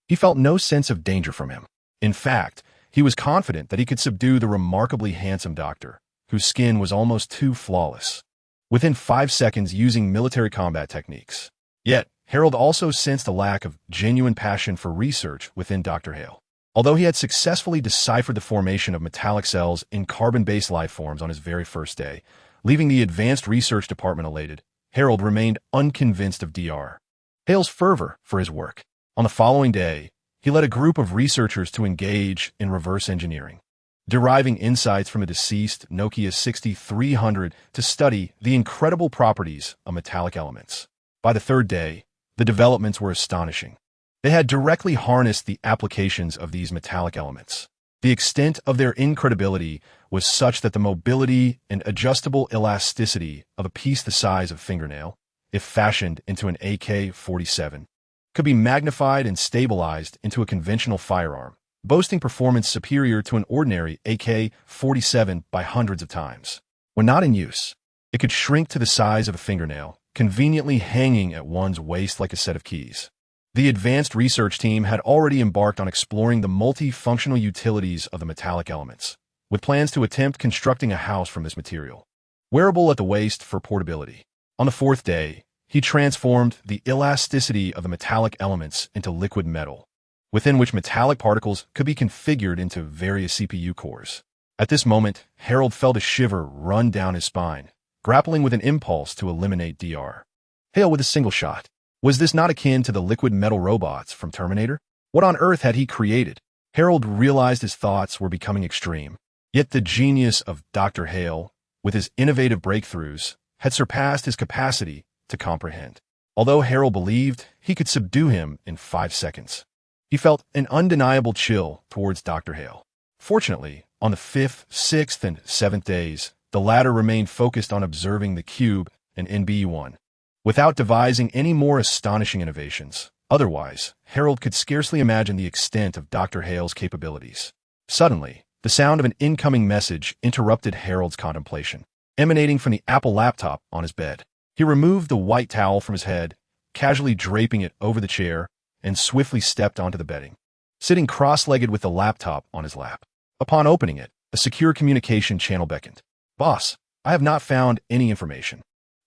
He felt no sense of danger from him. In fact, he was confident that he could subdue the remarkably handsome doctor, whose skin was almost too flawless, within 5 seconds using military combat techniques. Yet, Harold also sensed a lack of genuine passion for research within Dr. Hale. Although he had successfully deciphered the formation of metallic cells in carbon-based life forms on his very first day, leaving the advanced research department elated, Harold remained unconvinced of Dr. Hale's fervor for his work. On the following day, he led a group of researchers to engage in reverse engineering, deriving insights from a deceased Nokia 6300 to study the incredible properties of metallic elements. By the 3rd day, the developments were astonishing. They had directly harnessed the applications of these metallic elements. The extent of their incredibility was such that the mobility and adjustable elasticity of a piece the size of a fingernail, if fashioned into an AK-47, could be magnified and stabilized into a conventional firearm, boasting performance superior to an ordinary AK-47 by hundreds of times. When not in use, it could shrink to the size of a fingernail, conveniently hanging at one's waist like a set of keys. The advanced research team had already embarked on exploring the multifunctional utilities of the metallic elements, with plans to attempt constructing a house from this material, wearable at the waist for portability. On the 4th day, he transformed the elasticity of the metallic elements into liquid metal, within which metallic particles could be configured into various CPU cores. At this moment, Harold felt a shiver run down his spine, grappling with an impulse to eliminate Dr. Hale with a single shot. Was this not akin to the liquid metal robots from Terminator? What on earth had he created? Harold realized his thoughts were becoming extreme. Yet the genius of Dr. Hale, with his innovative breakthroughs, had surpassed his capacity to comprehend. Although Harold believed he could subdue him in 5 seconds, he felt an undeniable chill towards Dr. Hale. Fortunately, on the 5th, 6th, and 7th days, the latter remained focused on observing the cube and NB1, without devising any more astonishing innovations. Otherwise, Harold could scarcely imagine the extent of Dr. Hale's capabilities. Suddenly, the sound of an incoming message interrupted Harold's contemplation, emanating from the Apple laptop on his bed. He removed the white towel from his head, casually draping it over the chair, and swiftly stepped onto the bedding, sitting cross-legged with the laptop on his lap. Upon opening it, a secure communication channel beckoned. "Boss, I have not found any information."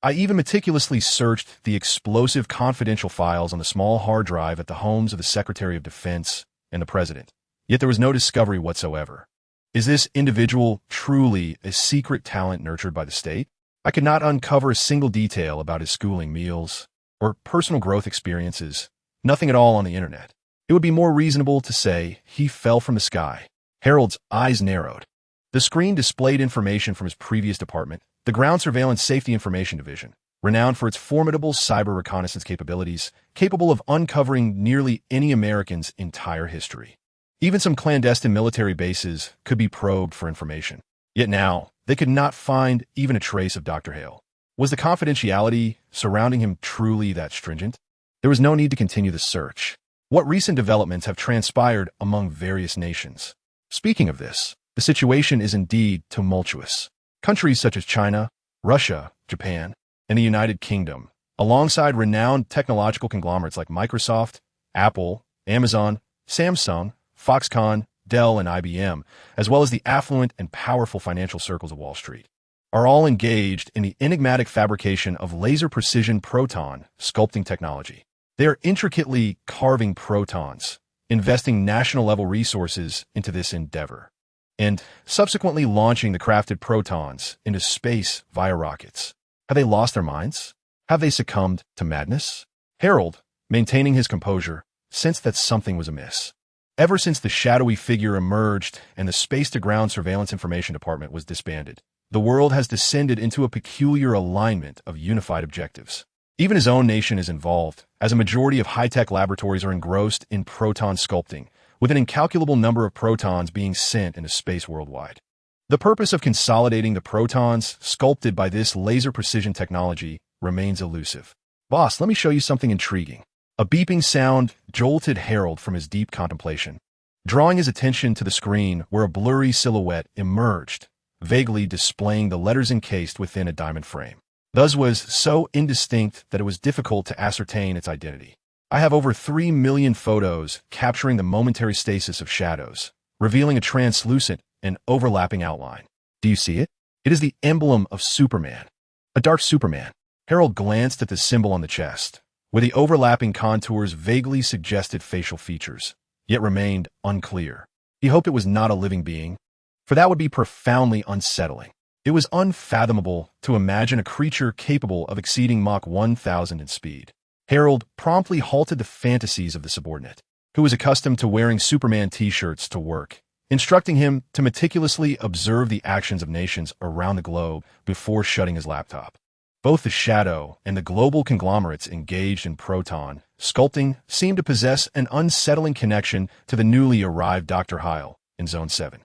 I even meticulously searched the explosive confidential files on the small hard drive at the homes of the Secretary of Defense and the President. Yet there was no discovery whatsoever. Is this individual truly a secret talent nurtured by the state? I could not uncover a single detail about his schooling, meals, or personal growth experiences. Nothing at all on the internet. It would be more reasonable to say he fell from the sky. Harold's eyes narrowed. The screen displayed information from his previous department, the Ground Surveillance Safety Information Division, renowned for its formidable cyber reconnaissance capabilities, capable of uncovering nearly any American's entire history. Even some clandestine military bases could be probed for information. Yet now, they could not find even a trace of Dr. Hale. Was the confidentiality surrounding him truly that stringent? There was no need to continue the search. What recent developments have transpired among various nations? Speaking of this, the situation is indeed tumultuous. Countries such as China, Russia, Japan, and the United Kingdom, alongside renowned technological conglomerates like Microsoft, Apple, Amazon, Samsung, Foxconn, Dell, and IBM, as well as the affluent and powerful financial circles of Wall Street, are all engaged in the enigmatic fabrication of laser precision proton sculpting technology. They are intricately carving protons, investing national-level resources into this endeavor, and subsequently launching the crafted protons into space via rockets. Have they lost their minds? Have they succumbed to madness? Harold, maintaining his composure, sensed that something was amiss. Ever since the shadowy figure emerged and the Space-to-Ground Surveillance Information Department was disbanded, the world has descended into a peculiar alignment of unified objectives. Even his own nation is involved, as a majority of high-tech laboratories are engrossed in proton sculpting, with an incalculable number of protons being sent into space worldwide. The purpose of consolidating the protons sculpted by this laser precision technology remains elusive. Boss, let me show you something intriguing. A beeping sound jolted Harold from his deep contemplation, drawing his attention to the screen where a blurry silhouette emerged, vaguely displaying the letters encased within a diamond frame. Thus was so indistinct that it was difficult to ascertain its identity. I have over 3 million photos capturing the momentary stasis of shadows, revealing a translucent and overlapping outline. Do you see it? It is the emblem of Superman. A dark Superman. Harold glanced at the symbol on the chest, where the overlapping contours vaguely suggested facial features, yet remained unclear. He hoped it was not a living being, for that would be profoundly unsettling. It was unfathomable to imagine a creature capable of exceeding Mach 1000 in speed. Harold promptly halted the fantasies of the subordinate, who was accustomed to wearing Superman t-shirts to work, instructing him to meticulously observe the actions of nations around the globe before shutting his laptop. Both the Shadow and the global conglomerates engaged in proton sculpting seemed to possess an unsettling connection to the newly arrived Dr. Heil in Zone 7.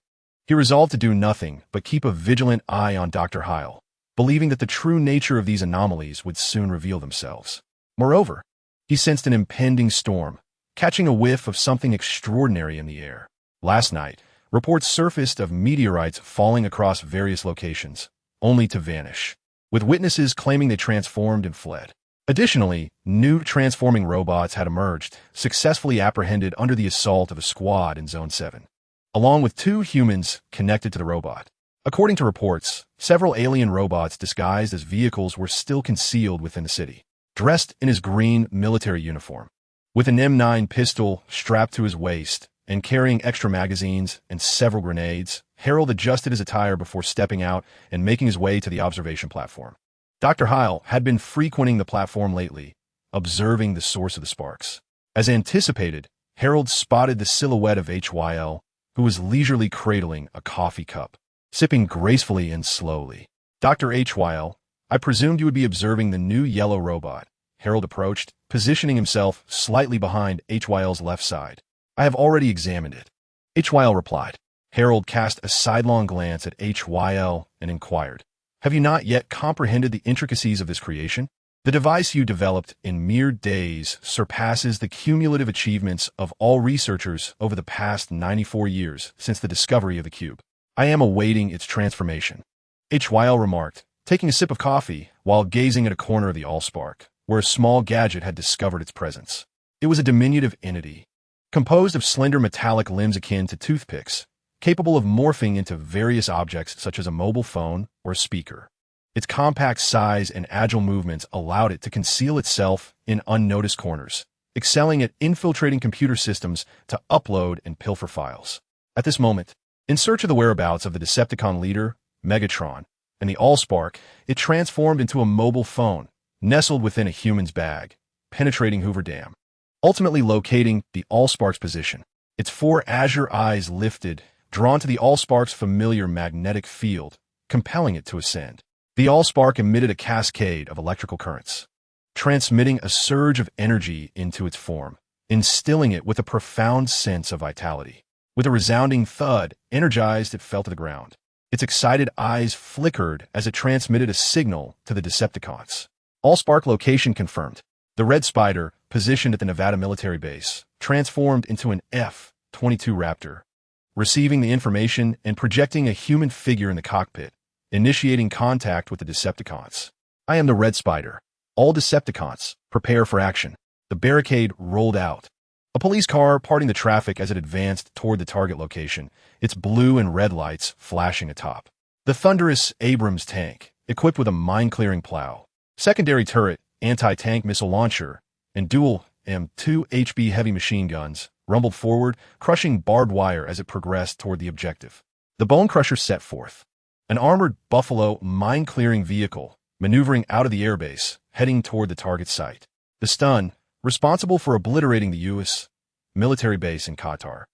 He resolved to do nothing but keep a vigilant eye on Dr. Heil, believing that the true nature of these anomalies would soon reveal themselves. Moreover, he sensed an impending storm, catching a whiff of something extraordinary in the air. Last night, reports surfaced of meteorites falling across various locations, only to vanish, with witnesses claiming they transformed and fled. Additionally, new transforming robots had emerged, successfully apprehended under the assault of a squad in Zone 7, along with 2 humans connected to the robot. According to reports, several alien robots disguised as vehicles were still concealed within the city. Dressed in his green military uniform, with an M9 pistol strapped to his waist and carrying extra magazines and several grenades, Harold adjusted his attire before stepping out and making his way to the observation platform. Dr. Heil had been frequenting the platform lately, observing the source of the sparks. As anticipated, Harold spotted the silhouette of HYL, who was leisurely cradling a coffee cup, sipping gracefully and slowly. Dr. HYL, I presumed you would be observing the new yellow robot. Harold approached, positioning himself slightly behind HYL's left side. I have already examined it. HYL replied. Harold cast a sidelong glance at HYL and inquired, have you not yet comprehended the intricacies of this creation? The device you developed in mere days surpasses the cumulative achievements of all researchers over the past 94 years since the discovery of the cube. I am awaiting its transformation. HYL remarked, taking a sip of coffee while gazing at a corner of the Allspark, where a small gadget had discovered its presence. It was a diminutive entity, composed of slender metallic limbs akin to toothpicks, capable of morphing into various objects such as a mobile phone or a speaker. Its compact size and agile movements allowed it to conceal itself in unnoticed corners, excelling at infiltrating computer systems to upload and pilfer files. At this moment, in search of the whereabouts of the Decepticon leader, Megatron, and the Allspark, it transformed into a mobile phone, nestled within a human's bag, penetrating Hoover Dam. Ultimately locating the Allspark's position, its four azure eyes lifted, drawn to the Allspark's familiar magnetic field, compelling it to ascend. The Allspark emitted a cascade of electrical currents, transmitting a surge of energy into its form, instilling it with a profound sense of vitality. With a resounding thud, energized, it fell to the ground. Its excited eyes flickered as it transmitted a signal to the Decepticons. Allspark location confirmed. The Red Spider, positioned at the Nevada military base, transformed into an F-22 Raptor, receiving the information and projecting a human figure in the cockpit, initiating contact with the Decepticons. I am the Red Spider. All Decepticons, prepare for action. The barricade rolled out. A police car parting the traffic as it advanced toward the target location, its blue and red lights flashing atop. The thunderous Abrams tank, equipped with a mine-clearing plow, secondary turret, anti-tank missile launcher, and dual M2 HB heavy machine guns, rumbled forward, crushing barbed wire as it progressed toward the objective. The Bone Crusher set forth. An armored Buffalo mine-clearing vehicle, maneuvering out of the airbase, heading toward the target site. The stun, responsible for obliterating the U.S. military base in Qatar,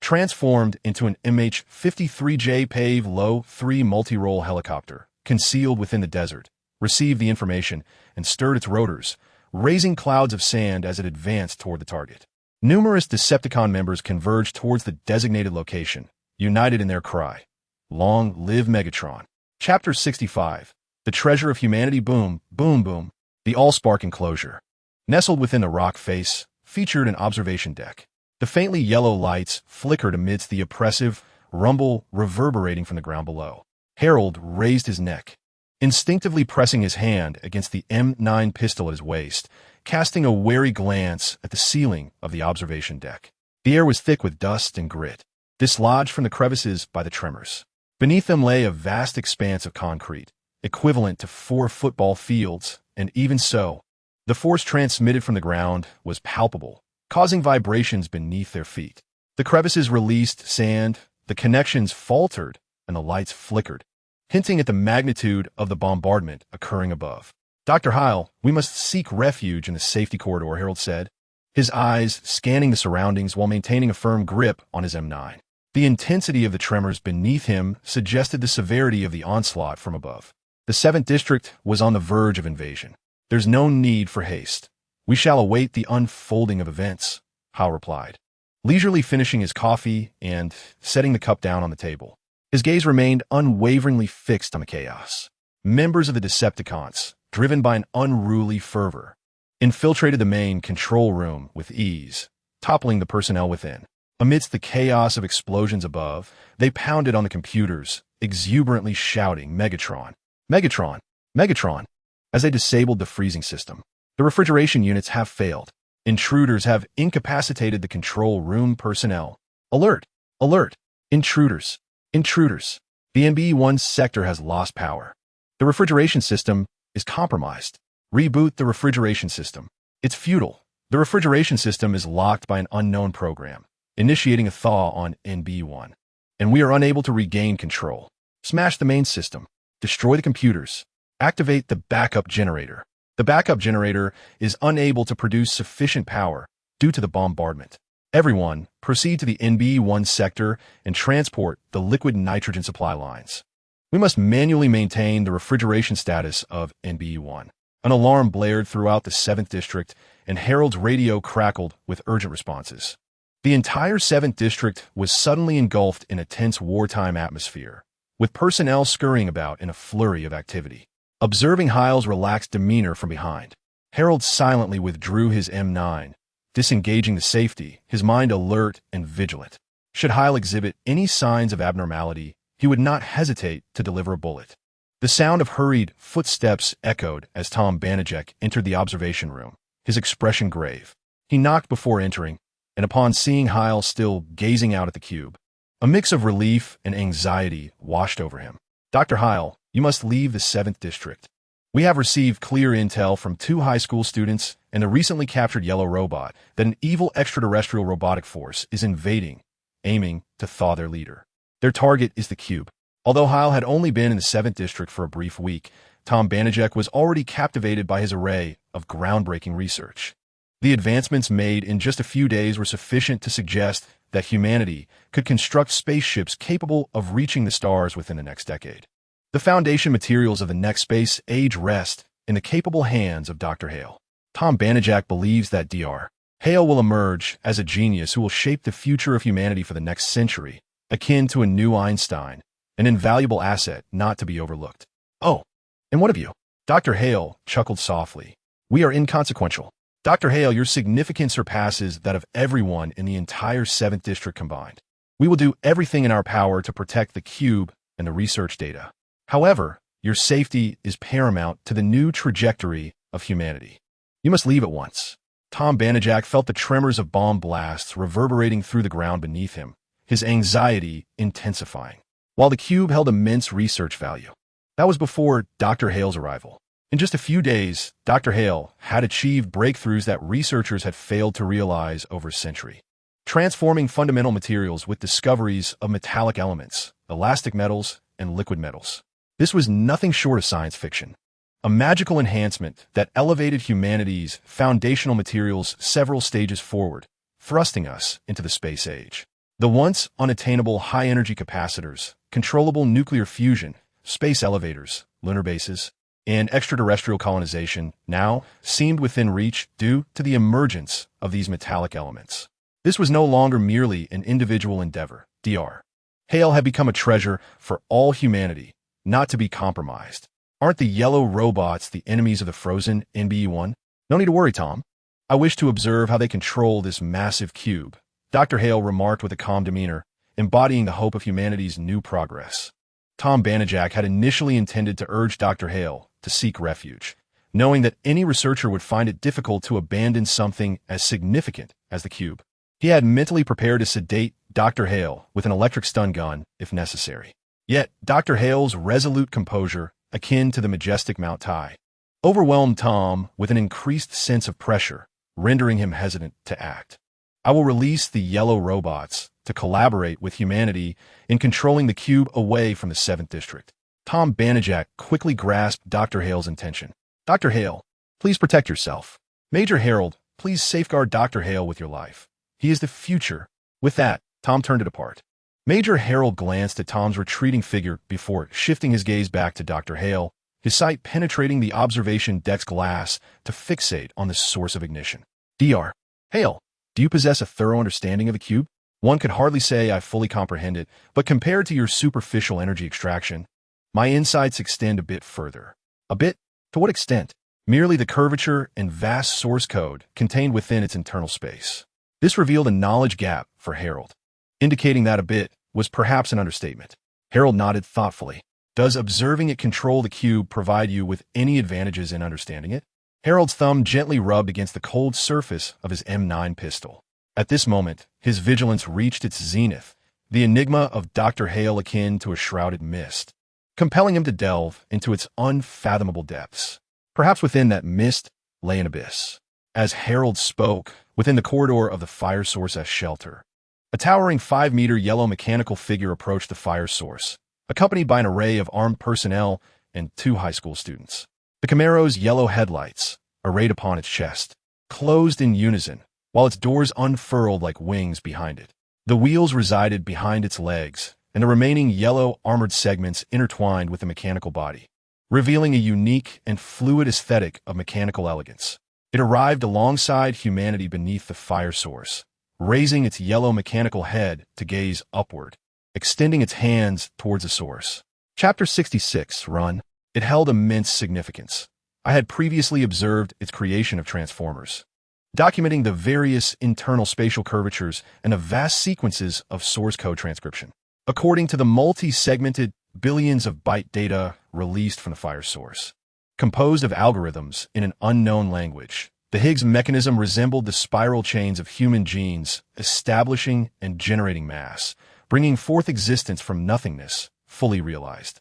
transformed into an MH-53J PAVE Low-3 multi-role helicopter, concealed within the desert, received the information, and stirred its rotors, raising clouds of sand as it advanced toward the target. Numerous Decepticon members converged towards the designated location, united in their cry, "Long live Megatron." Chapter 65. The Treasure of Humanity. Boom, boom, boom. The Allspark enclosure, nestled within the rock face, featured an observation deck. The faintly yellow lights flickered amidst the oppressive rumble reverberating from the ground below. Harold raised his neck, instinctively pressing his hand against the M9 pistol at his waist, casting a wary glance at the ceiling of the observation deck. The air was thick with dust and grit, dislodged from the crevices by the tremors. Beneath them lay a vast expanse of concrete, equivalent to 4 football fields, and even so, the force transmitted from the ground was palpable, causing vibrations beneath their feet. The crevices released sand, the connections faltered, and the lights flickered, hinting at the magnitude of the bombardment occurring above. "Dr. Heil, we must seek refuge in the safety corridor," Harold said, his eyes scanning the surroundings while maintaining a firm grip on his M9. The intensity of the tremors beneath him suggested the severity of the onslaught from above. The 7th District was on the verge of invasion. "There's no need for haste. We shall await the unfolding of events," Heil replied, leisurely finishing his coffee and setting the cup down on the table. His gaze remained unwaveringly fixed on the chaos. Members of the Decepticons, driven by an unruly fervor, infiltrated the main control room with ease, toppling the personnel within. Amidst the chaos of explosions above, they pounded on the computers, exuberantly shouting, "Megatron! Megatron! Megatron!" as they disabled the freezing system. "The refrigeration units have failed. Intruders have incapacitated the control room personnel. Alert! Alert! Intruders! Intruders! The NB1 sector has lost power. The refrigeration system is compromised. Reboot the refrigeration system. It's futile. The refrigeration system is locked by an unknown program, initiating a thaw on NB1, and we are unable to regain control. Smash the main system. Destroy the computers. Activate the backup generator. The backup generator is unable to produce sufficient power due to the bombardment. Everyone, proceed to the NB1 sector and transport the liquid nitrogen supply lines. We must manually maintain the refrigeration status of NB1. An alarm blared throughout the 7th District, and Harold's radio crackled with urgent responses. The entire 7th District was suddenly engulfed in a tense wartime atmosphere, with personnel scurrying about in a flurry of activity. Observing Heil's relaxed demeanor from behind, Harold silently withdrew his M9, disengaging the safety, his mind alert and vigilant. Should Heil exhibit any signs of abnormality, he would not hesitate to deliver a bullet. The sound of hurried footsteps echoed as Tom Banachek entered the observation room, his expression grave. He knocked before entering, and upon seeing Heil still gazing out at the cube, a mix of relief and anxiety washed over him. "Dr. Heil, You must leave the 7th District. We have received clear intel from 2 high school students and the recently captured yellow robot that an evil extraterrestrial robotic force is invading, aiming to thaw their leader. Their target is the cube. Although Heil had only been in the 7th District for a brief week, Tom Banachek was already captivated by his array of groundbreaking research. The advancements made in just a few days were sufficient to suggest that humanity could construct spaceships capable of reaching the stars within the next decade. The foundation materials of the next space age rest in the capable hands of Dr. Hale. Tom Banachek believes that Dr. Hale will emerge as a genius who will shape the future of humanity for the next century, akin to a new Einstein, an invaluable asset not to be overlooked. Oh, and what of you? Dr. Hale chuckled softly. We are inconsequential. Dr. Hale, your significance surpasses that of everyone in the entire 7th District combined. We will do everything in our power to protect the cube and the research data. However, your safety is paramount to the new trajectory of humanity. You must leave at once. Tom Banachek felt the tremors of bomb blasts reverberating through the ground beneath him, his anxiety intensifying. While the cube held immense research value, that was before Dr. Hale's arrival. In just a few days, Dr. Hale had achieved breakthroughs that researchers had failed to realize over a century, transforming fundamental materials with discoveries of metallic elements, elastic metals, and liquid metals. This was nothing short of science fiction, a magical enhancement that elevated humanity's foundational materials several stages forward, thrusting us into the space age. The once unattainable high-energy capacitors, controllable nuclear fusion, space elevators, lunar bases, and extraterrestrial colonization now seemed within reach due to the emergence of these metallic elements. This was no longer merely an individual endeavor. Dr. Hale had become a treasure for all humanity, not to be compromised. Aren't the yellow robots the enemies of the frozen NBE-1? No need to worry, Tom. I wish to observe how they control this massive cube, Dr. Hale remarked with a calm demeanor, embodying the hope of humanity's new progress. Tom Banachek had initially intended to urge Dr. Hale to seek refuge, knowing that any researcher would find it difficult to abandon something as significant as the cube. He had mentally prepared to sedate Dr. Hale with an electric stun gun if necessary. Yet, Dr. Hale's resolute composure, akin to the majestic Mount Tai, overwhelmed Tom with an increased sense of pressure, rendering him hesitant to act. I will release the yellow robots to collaborate with humanity in controlling the cube away from the 7th District. Tom Banachek quickly grasped Dr. Hale's intention. Dr. Hale, please protect yourself. Major Harold, please safeguard Dr. Hale with your life. He is the future. With that, Tom turned it apart. Major Harold glanced at Tom's retreating figure before shifting his gaze back to Dr. Hale, his sight penetrating the observation deck's glass to fixate on the source of ignition. Dr. Hale, do you possess a thorough understanding of the cube? One could hardly say I fully comprehend it, but compared to your superficial energy extraction, my insights extend a bit further. A bit? To what extent? Merely the curvature and vast source code contained within its internal space. This revealed a knowledge gap for Harold, indicating that a bit was perhaps an understatement. Harold nodded thoughtfully. Does observing it control the cube provide you with any advantages in understanding it? Harold's thumb gently rubbed against the cold surface of his M9 pistol. At this moment, his vigilance reached its zenith, the enigma of Dr. Hale akin to a shrouded mist, compelling him to delve into its unfathomable depths. Perhaps within that mist lay an abyss. As Harold spoke, within the corridor of the fire source's shelter, a towering 5-meter yellow mechanical figure approached the fire source, accompanied by an array of armed personnel and 2 high school students. The Camaro's yellow headlights, arrayed upon its chest, closed in unison, while its doors unfurled like wings behind it. The wheels resided behind its legs, and the remaining yellow armored segments intertwined with the mechanical body, revealing a unique and fluid aesthetic of mechanical elegance. It arrived alongside humanity beneath the fire source, raising its yellow mechanical head to gaze upward, extending its hands towards the source. Chapter 66, Run. It held immense significance. I had previously observed its creation of transformers, documenting the various internal spatial curvatures and the vast sequences of source code transcription. According to the multi-segmented billions of byte data released from the fire source, composed of algorithms in an unknown language, the Higgs mechanism resembled the spiral chains of human genes, establishing and generating mass, bringing forth existence from nothingness, fully realized.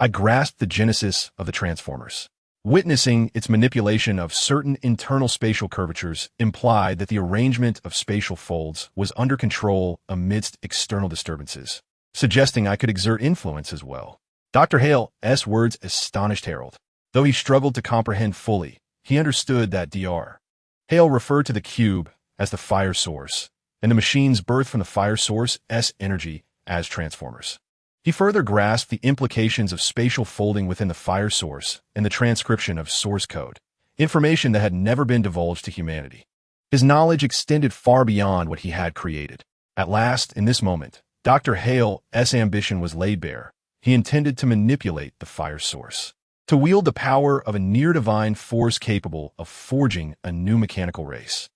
I grasped the genesis of the Transformers. Witnessing its manipulation of certain internal spatial curvatures implied that the arrangement of spatial folds was under control amidst external disturbances, suggesting I could exert influence as well. Dr. Hale's words astonished Harold. Though he struggled to comprehend fully, he understood that Dr. Hale referred to the cube as the fire source, and the machines birthed from the fire source's energy as transformers. He further grasped the implications of spatial folding within the fire source and the transcription of source code, information that had never been divulged to humanity. His knowledge extended far beyond what he had created. At last, in this moment, Dr. Hale's ambition was laid bare. He intended to manipulate the fire source, to wield the power of a near-divine force capable of forging a new mechanical race.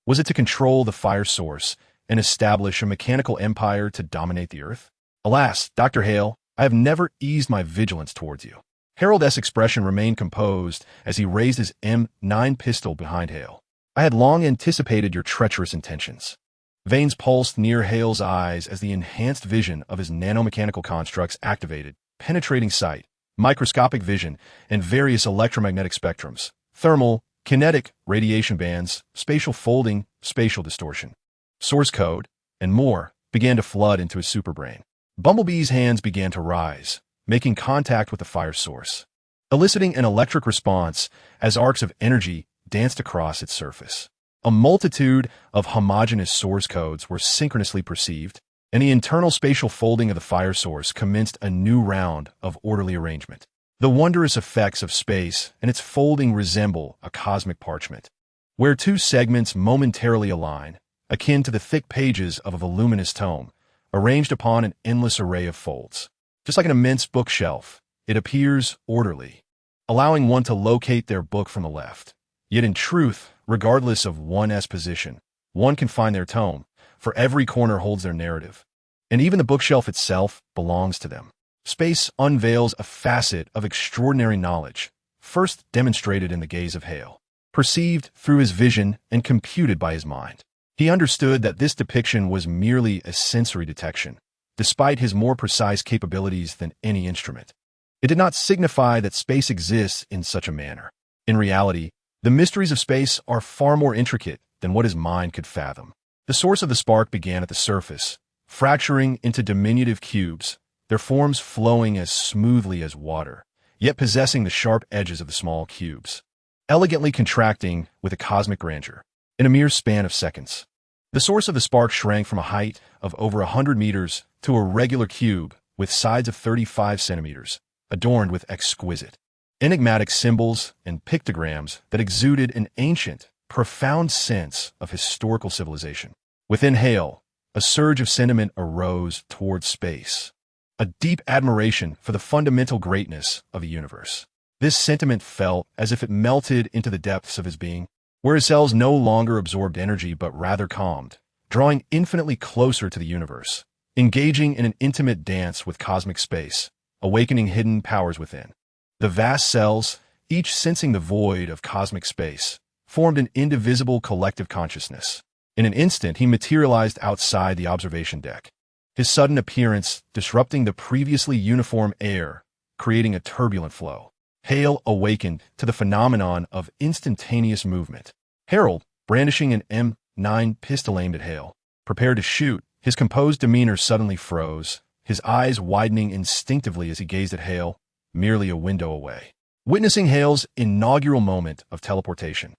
Was it to control the fire source and establish a mechanical empire to dominate the Earth? Alas, Dr. Hale, I have never eased my vigilance towards you. Harold's expression remained composed as he raised his M9 pistol behind Hale. I had long anticipated your treacherous intentions. Veins pulsed near Hale's eyes as the enhanced vision of his nanomechanical constructs activated, penetrating sight, microscopic vision, and various electromagnetic spectrums, thermal, kinetic, radiation bands, spatial folding, spatial distortion, source code, and more began to flood into his superbrain. Bumblebee's hands began to rise, making contact with the fire source, eliciting an electric response as arcs of energy danced across its surface. A multitude of homogeneous source codes were synchronously perceived, and the internal spatial folding of the fire source commenced a new round of orderly arrangement. The wondrous effects of space and its folding resemble a cosmic parchment, where two segments momentarily align, akin to the thick pages of a voluminous tome, arranged upon an endless array of folds. Just like an immense bookshelf, it appears orderly, allowing one to locate their book from the left. Yet in truth, regardless of one's position, one can find their tome, for every corner holds their narrative. And even the bookshelf itself belongs to them. Space unveils a facet of extraordinary knowledge, first demonstrated in the gaze of Hale, perceived through his vision and computed by his mind. He understood that this depiction was merely a sensory detection, despite his more precise capabilities than any instrument. It did not signify that space exists in such a manner. In reality, the mysteries of space are far more intricate than what his mind could fathom. The source of the spark began at the surface, fracturing into diminutive cubes, their forms flowing as smoothly as water, yet possessing the sharp edges of the small cubes, elegantly contracting with a cosmic grandeur. In a mere span of seconds, the source of the spark shrank from a height of over 100 meters to a regular cube with sides of 35 centimeters, adorned with exquisite, enigmatic symbols and pictograms that exuded an ancient, profound sense of historical civilization. Within Hale, a surge of sentiment arose towards space, a deep admiration for the fundamental greatness of the universe. This sentiment felt as if it melted into the depths of his being, where his cells no longer absorbed energy but rather calmed, drawing infinitely closer to the universe, engaging in an intimate dance with cosmic space, awakening hidden powers within. The vast cells, each sensing the void of cosmic space, formed an indivisible collective consciousness. In an instant, he materialized outside the observation deck, his sudden appearance disrupting the previously uniform air, creating a turbulent flow. Hale awakened to the phenomenon of instantaneous movement. Harold, brandishing an M9 pistol aimed at Hale, prepared to shoot. His composed demeanor suddenly froze, his eyes widening instinctively as he gazed at Hale, merely a window away. Witnessing Hale's inaugural moment of teleportation,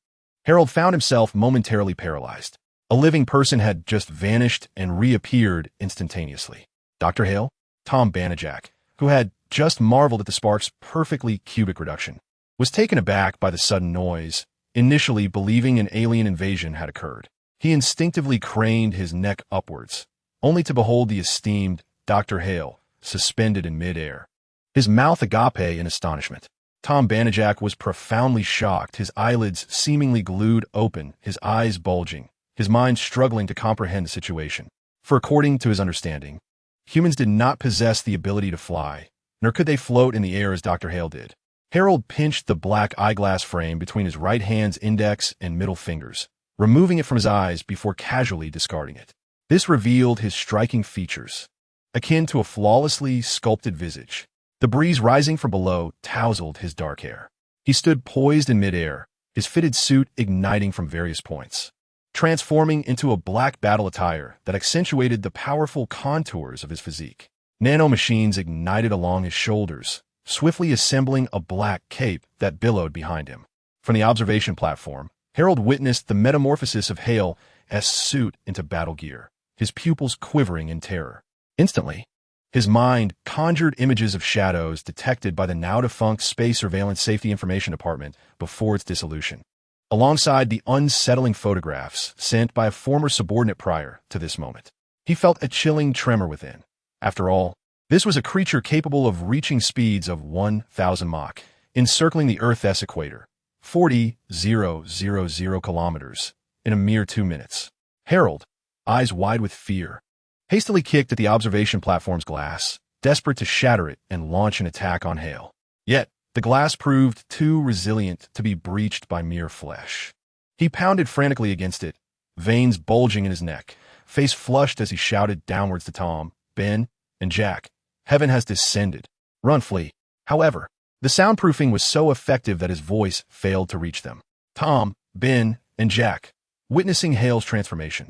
Harold found himself momentarily paralyzed. A living person had just vanished and reappeared instantaneously. Dr. Hale, Tom Banajak, who had just marveled at the spark's perfectly cubic reduction, was taken aback by the sudden noise, initially believing an alien invasion had occurred. He instinctively craned his neck upwards, only to behold the esteemed Dr. Hale suspended in midair, his mouth agape in astonishment. Tom Banajak was profoundly shocked, his eyelids seemingly glued open, his eyes bulging, his mind struggling to comprehend the situation. For according to his understanding, humans did not possess the ability to fly, nor could they float in the air as Dr. Hale did. Harold pinched the black eyeglass frame between his right hand's index and middle fingers, removing it from his eyes before casually discarding it. This revealed his striking features, akin to a flawlessly sculpted visage. The breeze rising from below tousled his dark hair. He stood poised in midair, his fitted suit igniting from various points, transforming into a black battle attire that accentuated the powerful contours of his physique. Nanomachines ignited along his shoulders, swiftly assembling a black cape that billowed behind him. From the observation platform, Harold witnessed the metamorphosis of Hale's suit into battle gear, his pupils quivering in terror. Instantly, his mind conjured images of shadows detected by the now-defunct Space Surveillance Safety Information Department before its dissolution, alongside the unsettling photographs sent by a former subordinate prior to this moment. He felt a chilling tremor within. After all, this was a creature capable of reaching speeds of 1,000 Mach, encircling the Earth's equator, 40,000 kilometers, in a mere 2 minutes. Harold, eyes wide with fear, hastily kicked at the observation platform's glass, desperate to shatter it and launch an attack on Hale. Yet, the glass proved too resilient to be breached by mere flesh. He pounded frantically against it, veins bulging in his neck, face flushed as he shouted downwards to Tom, Ben, and Jack. Heaven has descended. Run, flee. However, the soundproofing was so effective that his voice failed to reach them. Tom, Ben, and Jack, witnessing Hale's transformation,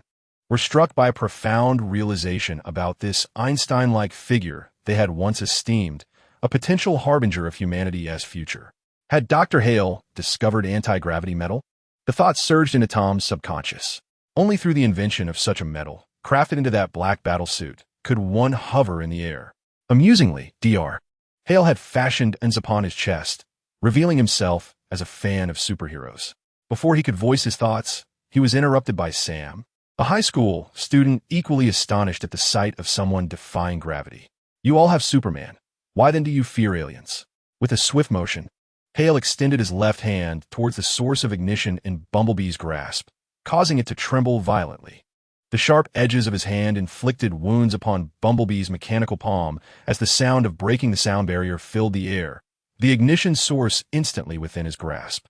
were struck by a profound realization about this Einstein-like figure they had once esteemed, a potential harbinger of humanity's future. Had Dr. Hale discovered anti-gravity metal? The thought surged into Tom's subconscious. Only through the invention of such a metal, crafted into that black battle suit, could one hover in the air. Amusingly, Dr. Hale had fashioned ends upon his chest, revealing himself as a fan of superheroes. Before he could voice his thoughts, he was interrupted by Sam, a high school student equally astonished at the sight of someone defying gravity. You all have Superman. Why then do you fear aliens? With a swift motion, Hale extended his left hand towards the source of ignition in Bumblebee's grasp, causing it to tremble violently. The sharp edges of his hand inflicted wounds upon Bumblebee's mechanical palm as the sound of breaking the sound barrier filled the air, the ignition source instantly within his grasp.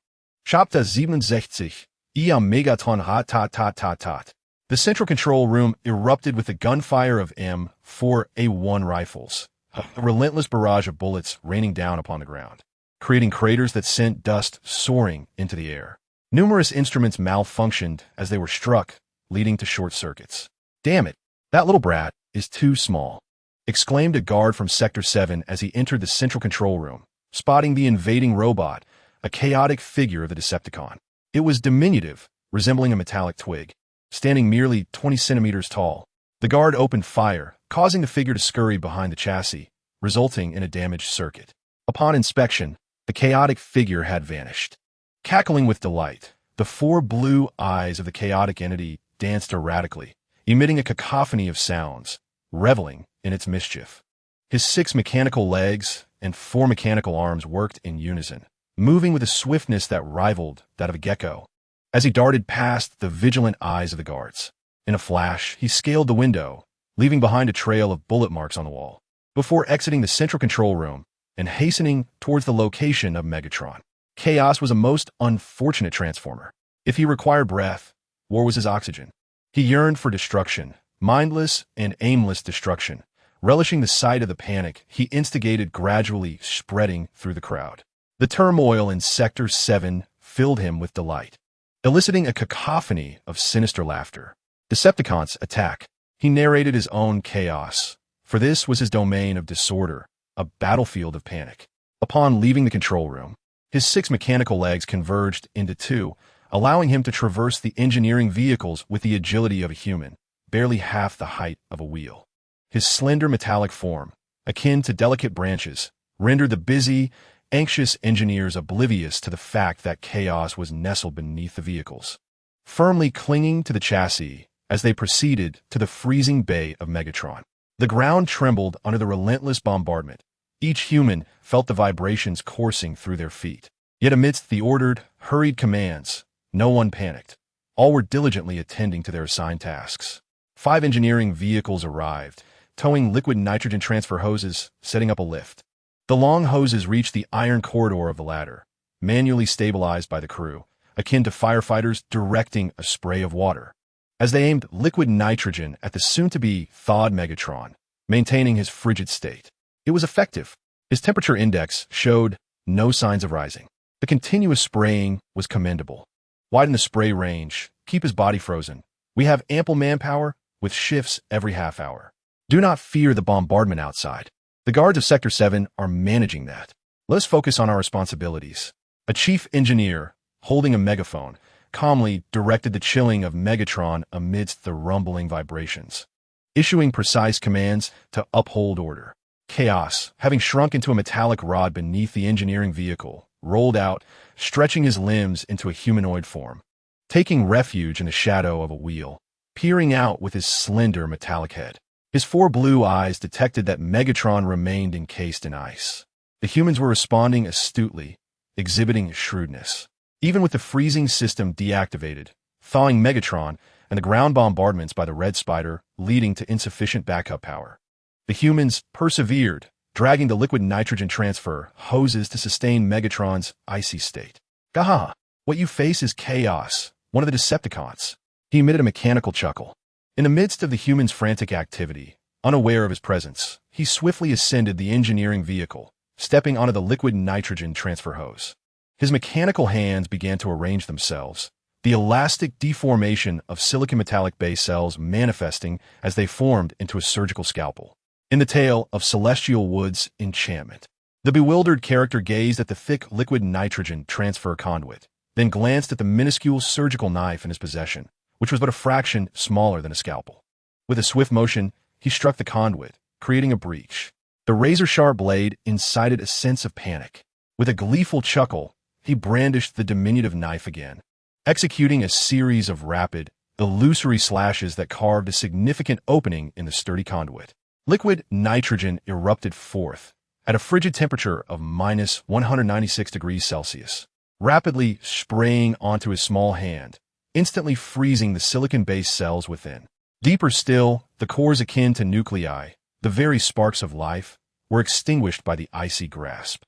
Chapter 67, am Megaton hat. The central control room erupted with the gunfire of M4A1 rifles, a relentless barrage of bullets raining down upon the ground, creating craters that sent dust soaring into the air. Numerous instruments malfunctioned as they were struck, leading to short circuits. Damn it, that little brat is too small, exclaimed a guard from Sector 7 as he entered the central control room, spotting the invading robot, a chaotic figure of the Decepticon. It was diminutive, resembling a metallic twig, standing merely 20 centimeters tall. The guard opened fire, causing the figure to scurry behind the chassis, resulting in a damaged circuit. Upon inspection, the chaotic figure had vanished. Cackling with delight, the 4 blue eyes of the chaotic entity danced erratically, emitting a cacophony of sounds, reveling in its mischief. His 6 mechanical legs and 4 mechanical arms worked in unison, moving with a swiftness that rivaled that of a gecko. As he darted past the vigilant eyes of the guards, in a flash, he scaled the window, leaving behind a trail of bullet marks on the wall, before exiting the central control room and hastening towards the location of Megatron. Chaos was a most unfortunate transformer. If he required breath, war was his oxygen. He yearned for destruction, mindless and aimless destruction, relishing the sight of the panic he instigated gradually spreading through the crowd. The turmoil in Sector 7 filled him with delight, eliciting a cacophony of sinister laughter. Decepticons attack. He narrated his own chaos, for this was his domain of disorder, a battlefield of panic. Upon leaving the control room, his 6 mechanical legs converged into 2, allowing him to traverse the engineering vehicles with the agility of a human, barely half the height of a wheel. His slender metallic form, akin to delicate branches, rendered the busy, anxious engineers oblivious to the fact that chaos was nestled beneath the vehicles, firmly clinging to the chassis as they proceeded to the freezing bay of Megatron. The ground trembled under the relentless bombardment. Each human felt the vibrations coursing through their feet. Yet amidst the ordered, hurried commands, no one panicked. All were diligently attending to their assigned tasks. 5 engineering vehicles arrived, towing liquid nitrogen transfer hoses, setting up a lift. The long hoses reached the iron corridor of the ladder, manually stabilized by the crew, akin to firefighters directing a spray of water, as they aimed liquid nitrogen at the soon-to-be thawed Megatron, maintaining his frigid state. It was effective. His temperature index showed no signs of rising. The continuous spraying was commendable. Widen the spray range. Keep his body frozen. We have ample manpower with shifts every half hour. Do not fear the bombardment outside. The guards of Sector 7 are managing that. Let us focus on our responsibilities. A chief engineer, holding a megaphone, calmly directed the chilling of Megatron amidst the rumbling vibrations, issuing precise commands to uphold order. Chaos, having shrunk into a metallic rod beneath the engineering vehicle, rolled out, stretching his limbs into a humanoid form, taking refuge in the shadow of a wheel, peering out with his slender metallic head. His 4 blue eyes detected that Megatron remained encased in ice. The humans were responding astutely, exhibiting shrewdness. Even with the freezing system deactivated, thawing Megatron and the ground bombardments by the Red Spider leading to insufficient backup power, the humans persevered, dragging the liquid nitrogen transfer hoses to sustain Megatron's icy state. Gaha! What you face is chaos, one of the Decepticons. He emitted a mechanical chuckle. In the midst of the humans' frantic activity, unaware of his presence, he swiftly ascended the engineering vehicle, stepping onto the liquid nitrogen transfer hose. His mechanical hands began to arrange themselves, the elastic deformation of silicon metallic base cells manifesting as they formed into a surgical scalpel. In the tale of Celestial Wood's enchantment, the bewildered character gazed at the thick liquid nitrogen transfer conduit, then glanced at the minuscule surgical knife in his possession, which was but a fraction smaller than a scalpel. With a swift motion, he struck the conduit, creating a breach. The razor-sharp blade incited a sense of panic. With a gleeful chuckle, he brandished the diminutive knife again, executing a series of rapid, illusory slashes that carved a significant opening in the sturdy conduit. Liquid nitrogen erupted forth at a frigid temperature of minus 196 degrees Celsius, rapidly spraying onto his small hand, instantly freezing the silicon-based cells within. Deeper still, the cores akin to nuclei, the very sparks of life, were extinguished by the icy grasp.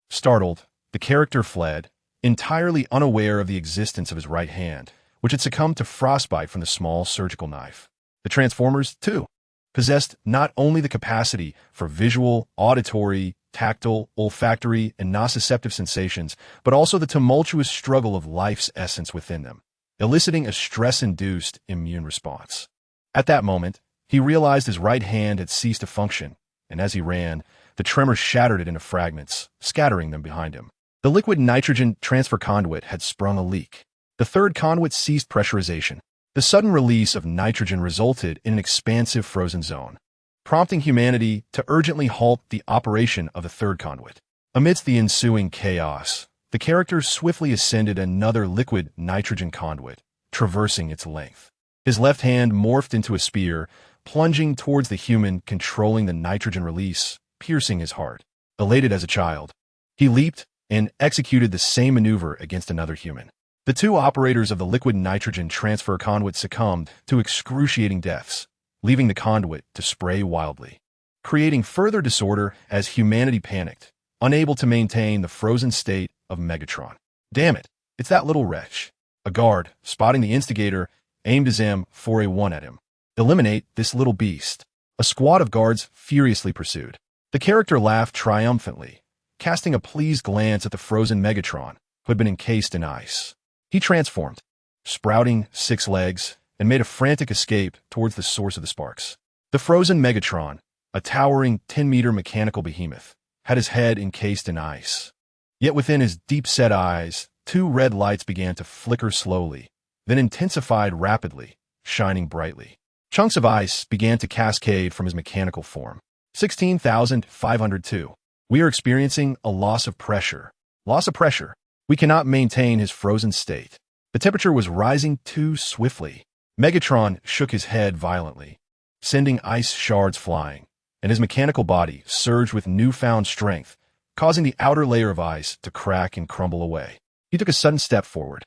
Startled, the character fled, entirely unaware of the existence of his right hand, which had succumbed to frostbite from the small surgical knife. The Transformers, too, possessed not only the capacity for visual, auditory, tactile, olfactory, and nociceptive sensations, but also the tumultuous struggle of life's essence within them, eliciting a stress-induced immune response. At that moment, he realized his right hand had ceased to function, and as he ran, the tremor shattered it into fragments, scattering them behind him. The liquid nitrogen transfer conduit had sprung a leak. The third conduit ceased pressurization. The sudden release of nitrogen resulted in an expansive frozen zone, prompting humanity to urgently halt the operation of the third conduit. Amidst the ensuing chaos, the character swiftly ascended another liquid nitrogen conduit, traversing its length. His left hand morphed into a spear, plunging towards the human controlling the nitrogen release, piercing his heart. Elated as a child, he leaped and executed the same maneuver against another human. The 2 operators of the liquid nitrogen transfer conduit succumbed to excruciating deaths, leaving the conduit to spray wildly, creating further disorder as humanity panicked, unable to maintain the frozen state of Megatron. Damn it, it's that little wretch. A guard, spotting the instigator, aimed his M4A1 at him. Eliminate this little beast. A squad of guards furiously pursued. The character laughed triumphantly, casting a pleased glance at the frozen Megatron, who had been encased in ice. He transformed, sprouting 6 legs, and made a frantic escape towards the source of the sparks. The frozen Megatron, a towering 10-meter mechanical behemoth, had his head encased in ice. Yet within his deep-set eyes, 2 red lights began to flicker slowly, then intensified rapidly, shining brightly. Chunks of ice began to cascade from his mechanical form. 16,502. We are experiencing a loss of pressure. Loss of pressure. We cannot maintain his frozen state. The temperature was rising too swiftly. Megatron shook his head violently, sending ice shards flying, and his mechanical body surged with newfound strength, causing the outer layer of ice to crack and crumble away. He took a sudden step forward,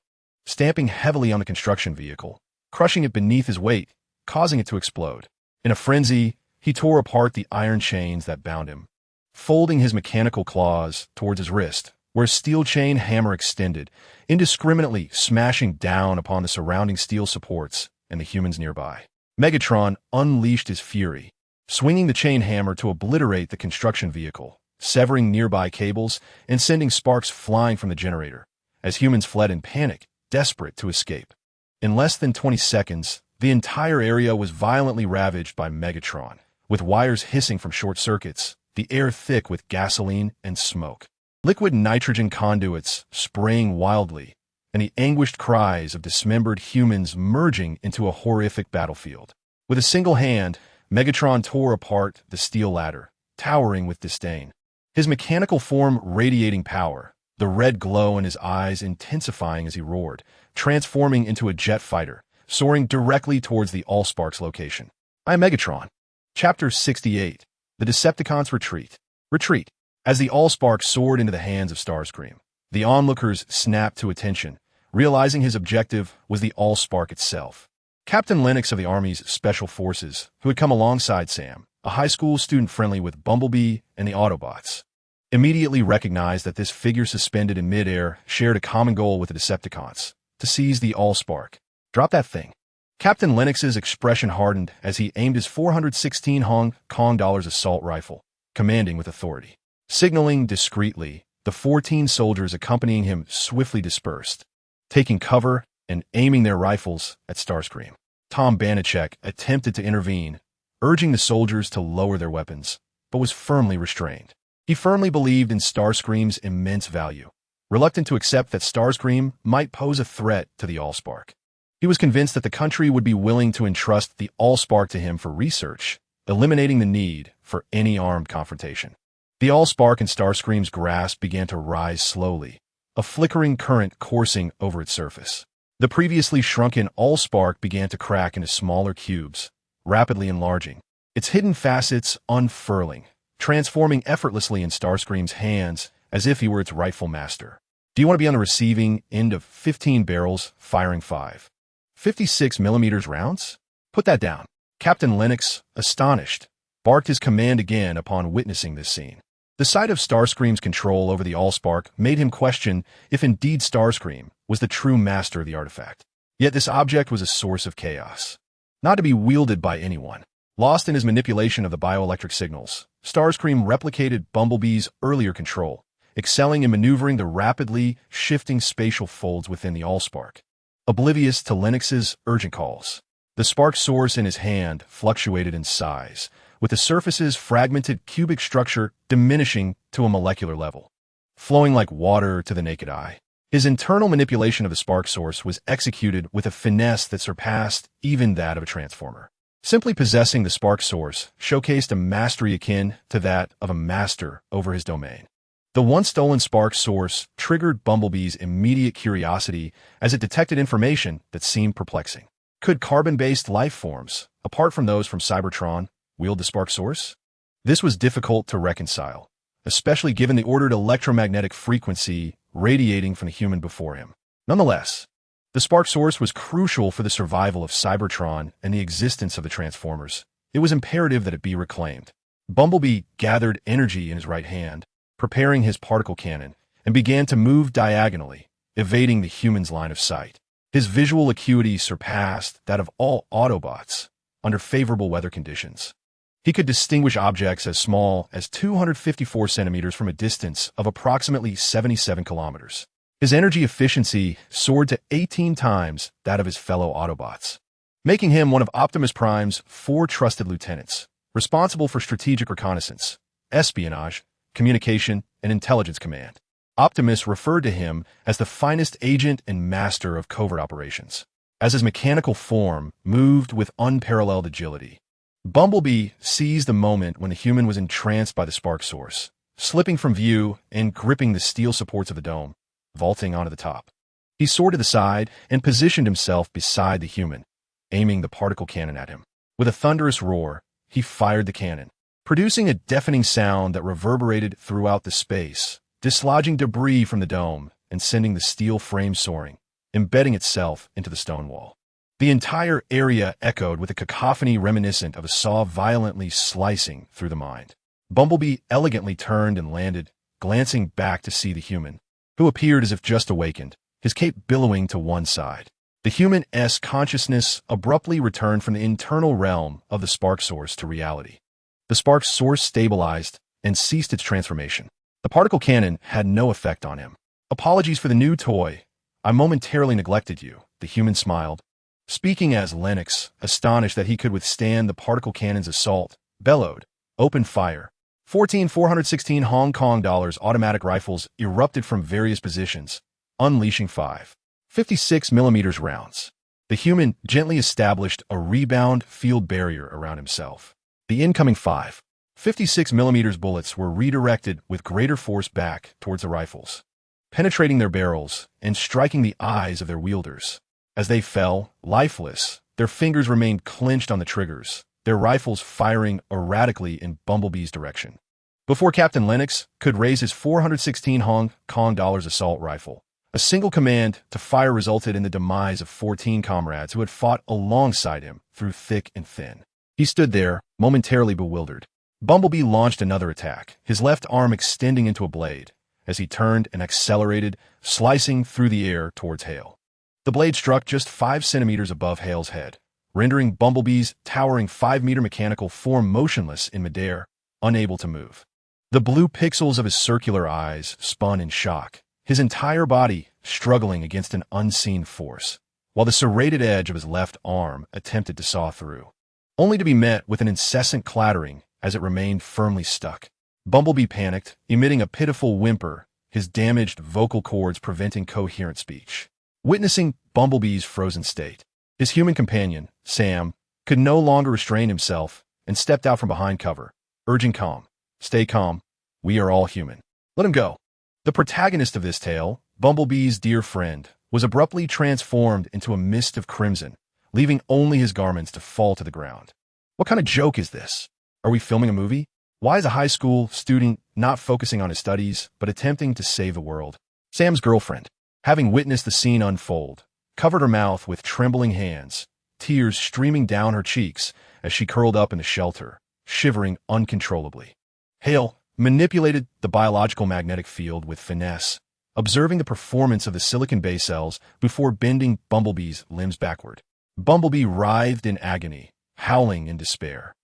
stamping heavily on the construction vehicle, crushing it beneath his weight, causing it to explode. In a frenzy, he tore apart the iron chains that bound him, folding his mechanical claws towards his wrist, where a steel chain hammer extended, indiscriminately smashing down upon the surrounding steel supports and the humans nearby. Megatron unleashed his fury, swinging the chain hammer to obliterate the construction vehicle, severing nearby cables and sending sparks flying from the generator, as humans fled in panic, desperate to escape. In less than 20 seconds, the entire area was violently ravaged by Megatron, with wires hissing from short circuits, the air thick with gasoline and smoke. Liquid nitrogen conduits spraying wildly, and the anguished cries of dismembered humans merging into a horrific battlefield. With a single hand, Megatron tore apart the steel ladder, towering with disdain. His mechanical form radiating power, the red glow in his eyes intensifying as he roared, transforming into a jet fighter, soaring directly towards the Allspark's location. I am Megatron. Chapter 68. The Decepticons Retreat. Retreat. As the Allspark soared into the hands of Starscream, the onlookers snapped to attention, realizing his objective was the Allspark itself. Captain Lennox of the Army's Special Forces, who had come alongside Sam, a high school student friendly with Bumblebee and the Autobots, immediately recognized that this figure suspended in midair shared a common goal with the Decepticons, to seize the Allspark. Drop that thing. Captain Lennox's expression hardened as he aimed his 416 Hong Kong dollars assault rifle, commanding with authority. Signaling discreetly, the 14 soldiers accompanying him swiftly dispersed, taking cover and aiming their rifles at Starscream. Tom Banachek attempted to intervene, urging the soldiers to lower their weapons, but was firmly restrained. He firmly believed in Starscream's immense value, reluctant to accept that Starscream might pose a threat to the Allspark. He was convinced that the country would be willing to entrust the Allspark to him for research, eliminating the need for any armed confrontation. The Allspark in Starscream's grasp began to rise slowly, a flickering current coursing over its surface. The previously shrunken Allspark began to crack into smaller cubes, rapidly enlarging, its hidden facets unfurling, transforming effortlessly in Starscream's hands as if he were its rightful master. Do you want to be on the receiving end of 15 barrels firing 56mm rounds? Put that down. Captain Lennox, astonished, barked his command again upon witnessing this scene. The sight of Starscream's control over the Allspark made him question if indeed Starscream was the true master of the artifact. Yet this object was a source of chaos, not to be wielded by anyone. Lost in his manipulation of the bioelectric signals, Starscream replicated Bumblebee's earlier control, excelling in maneuvering the rapidly shifting spatial folds within the Allspark. Oblivious to Lennox's urgent calls, the spark source in his hand fluctuated in size, with the surface's fragmented cubic structure diminishing to a molecular level, flowing like water to the naked eye. His internal manipulation of the spark source was executed with a finesse that surpassed even that of a transformer. Simply possessing the spark source showcased a mastery akin to that of a master over his domain. The once stolen spark source triggered Bumblebee's immediate curiosity as it detected information that seemed perplexing. Could carbon-based life forms, apart from those from Cybertron, wield the spark source? This was difficult to reconcile, especially given the ordered electromagnetic frequency radiating from the human before him. Nonetheless, the spark source was crucial for the survival of Cybertron and the existence of the Transformers. It was imperative that it be reclaimed. Bumblebee gathered energy in his right hand, preparing his particle cannon, and began to move diagonally, evading the human's line of sight. His visual acuity surpassed that of all Autobots under favorable weather conditions. He could distinguish objects as small as 254 centimeters from a distance of approximately 77 kilometers. His energy efficiency soared to 18 times that of his fellow Autobots, making him one of Optimus Prime's 4 trusted lieutenants, responsible for strategic reconnaissance, espionage, communication, and intelligence command. Optimus referred to him as the finest agent and master of covert operations, as his mechanical form moved with unparalleled agility. Bumblebee seized the moment when the human was entranced by the spark source, slipping from view and gripping the steel supports of the dome, vaulting onto the top. He soared to the side and positioned himself beside the human, aiming the particle cannon at him. With a thunderous roar, he fired the cannon, producing a deafening sound that reverberated throughout the space, dislodging debris from the dome and sending the steel frame soaring, embedding itself into the stone wall. The entire area echoed with a cacophony reminiscent of a saw violently slicing through the mind. Bumblebee elegantly turned and landed, glancing back to see the human, who appeared as if just awakened, his cape billowing to one side. The human-esque consciousness abruptly returned from the internal realm of the spark source to reality. The spark source stabilized, and ceased its transformation. The particle cannon had no effect on him. "Apologies for the new toy. I momentarily neglected you," the human smiled. Speaking as Lennox, astonished that he could withstand the particle cannon's assault, bellowed, "Open fire." 14,416 Hong Kong dollars automatic rifles erupted from various positions, unleashing 5.56mm rounds. The human gently established a rebound field barrier around himself. The incoming 5.56mm bullets were redirected with greater force back towards the rifles, penetrating their barrels and striking the eyes of their wielders. As they fell, lifeless, their fingers remained clenched on the triggers, their rifles firing erratically in Bumblebee's direction. Before Captain Lennox could raise his 416 Hong Kong dollars assault rifle, a single command to fire resulted in the demise of 14 comrades who had fought alongside him through thick and thin. He stood there, momentarily bewildered. Bumblebee launched another attack, his left arm extending into a blade, as he turned and accelerated, slicing through the air towards Hale. The blade struck just 5 centimeters above Hale's head, rendering Bumblebee's towering 5-meter mechanical form motionless in midair, unable to move. The blue pixels of his circular eyes spun in shock, his entire body struggling against an unseen force, while the serrated edge of his left arm attempted to saw through, only to be met with an incessant clattering as it remained firmly stuck. Bumblebee panicked, emitting a pitiful whimper, his damaged vocal cords preventing coherent speech. Witnessing Bumblebee's frozen state, his human companion, Sam, could no longer restrain himself and stepped out from behind cover, urging calm. "Stay calm. We are all human. Let him go." The protagonist of this tale, Bumblebee's dear friend, was abruptly transformed into a mist of crimson, leaving only his garments to fall to the ground. What kind of joke is this? Are we filming a movie? Why is a high school student not focusing on his studies, but attempting to save the world? Sam's girlfriend, having witnessed the scene unfold, covered her mouth with trembling hands, tears streaming down her cheeks as she curled up in the shelter, shivering uncontrollably. Hale manipulated the biological magnetic field with finesse, observing the performance of the silicon base cells before bending Bumblebee's limbs backward. Bumblebee writhed in agony, howling in despair,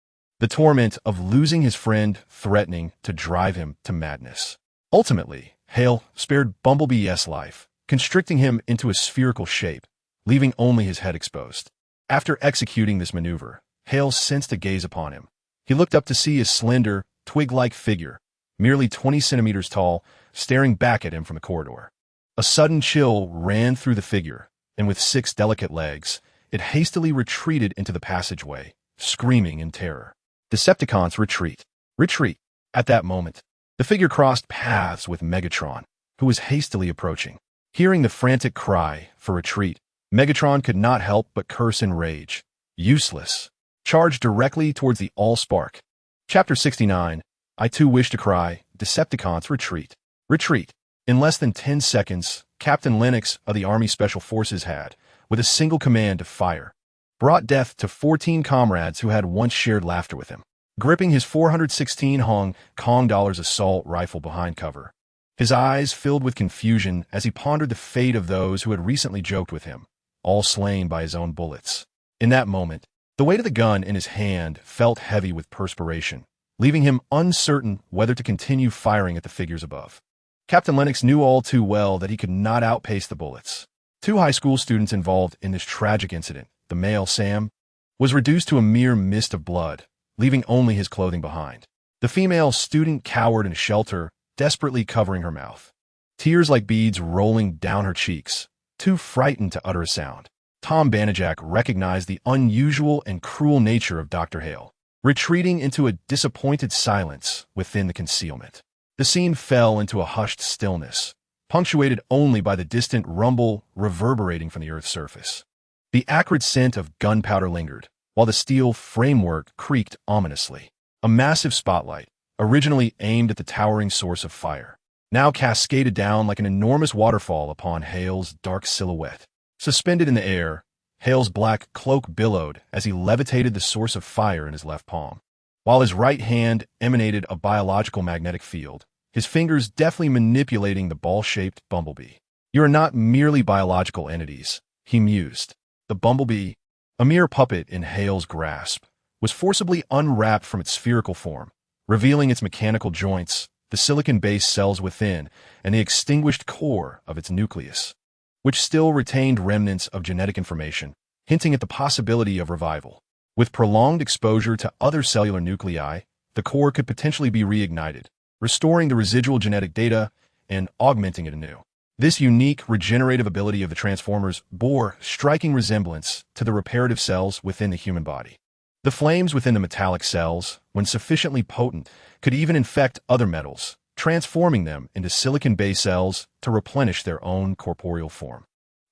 the torment of losing his friend threatening to drive him to madness. Ultimately, Hale spared Bumblebee's life, constricting him into a spherical shape, leaving only his head exposed. After executing this maneuver, Hale sensed a gaze upon him. He looked up to see a slender, twig-like figure, merely 20 centimeters tall, staring back at him from the corridor. A sudden chill ran through the figure, and with 6 delicate legs, it hastily retreated into the passageway, screaming in terror. Decepticons, retreat! Retreat! At that moment, the figure crossed paths with Megatron, who was hastily approaching. Hearing the frantic cry for retreat, Megatron could not help but curse in rage. Useless. Charged directly towards the Allspark. Chapter 69. I too wish to cry. Decepticons, retreat. Retreat. In less than 10 seconds, Captain Lennox of the Army Special Forces had, with a single command to fire, brought death to 14 comrades who had once shared laughter with him. Gripping his 416 Hong Kong dollars assault rifle behind cover, his eyes filled with confusion as he pondered the fate of those who had recently joked with him, all slain by his own bullets. In that moment, the weight of the gun in his hand felt heavy with perspiration, leaving him uncertain whether to continue firing at the figures above. Captain Lennox knew all too well that he could not outpace the bullets. 2 high school students involved in this tragic incident, the male, Sam, was reduced to a mere mist of blood, leaving only his clothing behind. The female student cowered in a shelter, desperately covering her mouth, tears like beads rolling down her cheeks, too frightened to utter a sound. Tom Banajak recognized the unusual and cruel nature of Dr. Hale, retreating into a disappointed silence within the concealment. The scene fell into a hushed stillness, punctuated only by the distant rumble reverberating from the Earth's surface. The acrid scent of gunpowder lingered, while the steel framework creaked ominously. A massive spotlight, originally aimed at the towering source of fire, now cascaded down like an enormous waterfall upon Hale's dark silhouette. Suspended in the air, Hale's black cloak billowed as he levitated the source of fire in his left palm, while his right hand emanated a biological magnetic field, his fingers deftly manipulating the ball-shaped bumblebee. "You are not merely biological entities," he mused. The bumblebee, a mere puppet in Hale's grasp, was forcibly unwrapped from its spherical form, revealing its mechanical joints, the silicon-based cells within, and the extinguished core of its nucleus, which still retained remnants of genetic information, hinting at the possibility of revival. With prolonged exposure to other cellular nuclei, the core could potentially be reignited, restoring the residual genetic data and augmenting it anew. This unique regenerative ability of the Transformers bore striking resemblance to the reparative cells within the human body. The flames within the metallic cells, when sufficiently potent, could even infect other metals, transforming them into silicon-based cells to replenish their own corporeal form.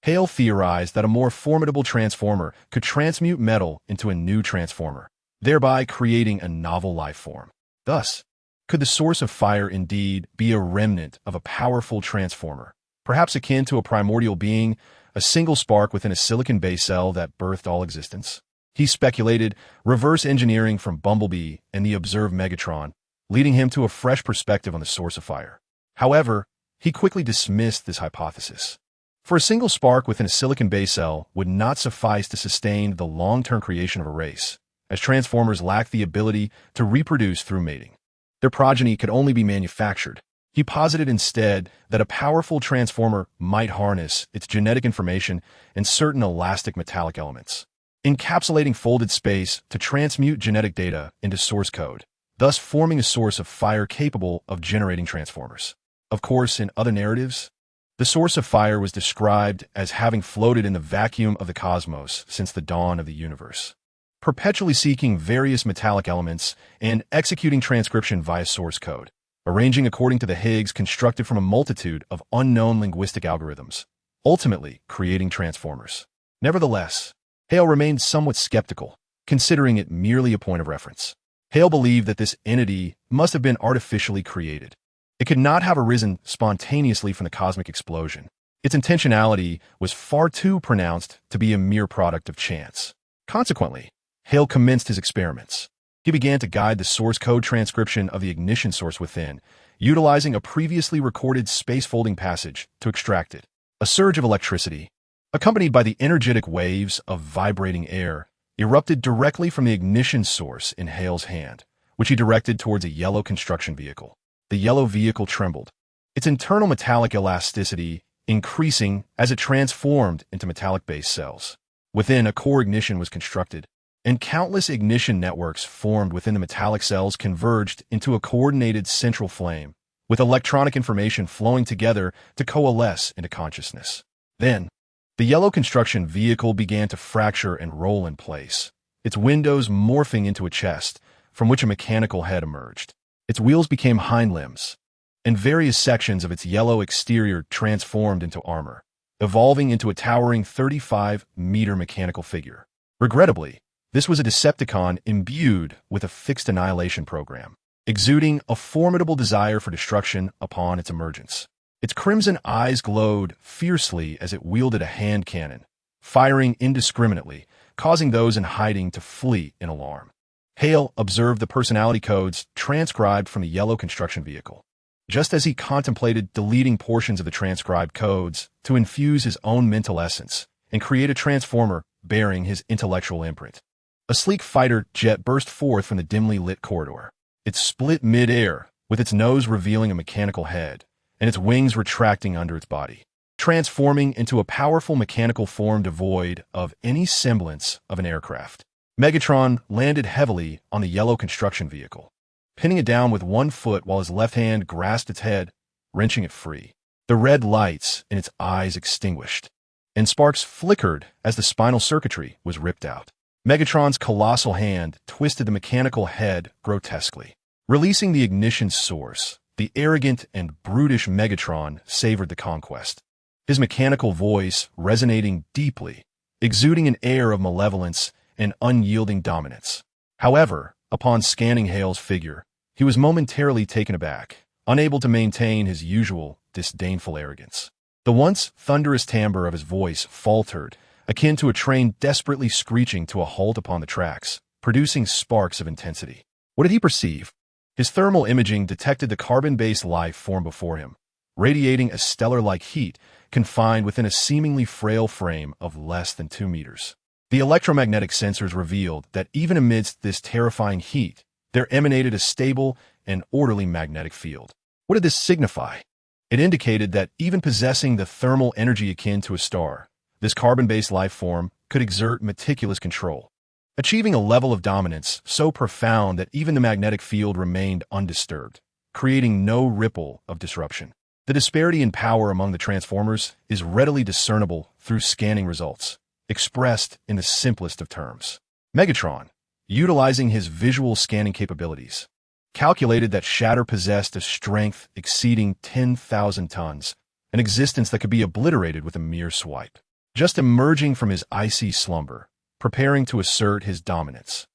Hale theorized that a more formidable transformer could transmute metal into a new transformer, thereby creating a novel life form. Thus, could the source of fire indeed be a remnant of a powerful transformer, perhaps akin to a primordial being, a single spark within a silicon-based cell that birthed all existence? He speculated, reverse engineering from Bumblebee and the observed Megatron, leading him to a fresh perspective on the source of fire. However, he quickly dismissed this hypothesis. For a single spark within a silicon-based cell would not suffice to sustain the long-term creation of a race, as Transformers lack the ability to reproduce through mating. Their progeny could only be manufactured. He posited instead that a powerful transformer might harness its genetic information and certain elastic metallic elements, encapsulating folded space to transmute genetic data into source code, thus forming a source of fire capable of generating transformers. Of course, in other narratives, the source of fire was described as having floated in the vacuum of the cosmos since the dawn of the universe, perpetually seeking various metallic elements and executing transcription via source code, arranging according to the Higgs constructed from a multitude of unknown linguistic algorithms, ultimately creating transformers. Nevertheless, Hale remained somewhat skeptical, considering it merely a point of reference. Hale believed that this entity must have been artificially created. It could not have arisen spontaneously from the cosmic explosion. Its intentionality was far too pronounced to be a mere product of chance. Consequently, Hale commenced his experiments. He began to guide the source code transcription of the ignition source within, utilizing a previously recorded space-folding passage to extract it. A surge of electricity, accompanied by the energetic waves of vibrating air, erupted directly from the ignition source in Hale's hand, which he directed towards a yellow construction vehicle. The yellow vehicle trembled, its internal metallic elasticity increasing as it transformed into metallic-based cells. Within, a core ignition was constructed, and countless ignition networks formed within the metallic cells converged into a coordinated central flame, with electronic information flowing together to coalesce into consciousness. Then, the yellow construction vehicle began to fracture and roll in place, its windows morphing into a chest, from which a mechanical head emerged. Its wheels became hind limbs, and various sections of its yellow exterior transformed into armor, evolving into a towering 35-meter mechanical figure. Regrettably, this was a Decepticon imbued with a fixed annihilation program, exuding a formidable desire for destruction upon its emergence. Its crimson eyes glowed fiercely as it wielded a hand cannon, firing indiscriminately, causing those in hiding to flee in alarm. Hale observed the personality codes transcribed from the yellow construction vehicle. Just as he contemplated deleting portions of the transcribed codes to infuse his own mental essence and create a transformer bearing his intellectual imprint, a sleek fighter jet burst forth from the dimly lit corridor. It split mid-air, with its nose revealing a mechanical head, and its wings retracting under its body, transforming into a powerful mechanical form devoid of any semblance of an aircraft. Megatron landed heavily on the yellow construction vehicle, pinning it down with one foot while his left hand grasped its head, wrenching it free. The red lights in its eyes extinguished, and sparks flickered as the spinal circuitry was ripped out. Megatron's colossal hand twisted the mechanical head grotesquely. Releasing the ignition source, the arrogant and brutish Megatron savored the conquest, his mechanical voice resonating deeply, exuding an air of malevolence and unyielding dominance. However, upon scanning Hale's figure, he was momentarily taken aback, unable to maintain his usual disdainful arrogance. The once thunderous timbre of his voice faltered, akin to a train desperately screeching to a halt upon the tracks, producing sparks of intensity. What did he perceive? His thermal imaging detected the carbon-based life form before him, radiating a stellar-like heat confined within a seemingly frail frame of less than 2 meters. The electromagnetic sensors revealed that even amidst this terrifying heat, There emanated a stable and orderly magnetic field. What did this signify? It indicated that even possessing the thermal energy akin to a star, this carbon-based life form could exert meticulous control, achieving a level of dominance so profound that even the magnetic field remained undisturbed, creating no ripple of disruption. The disparity in power among the Transformers is readily discernible through scanning results, expressed in the simplest of terms. Megatron, utilizing his visual scanning capabilities, calculated that Shatter possessed a strength exceeding 10,000 tons, an existence that could be obliterated with a mere swipe. Just emerging from his icy slumber, preparing to assert his dominance,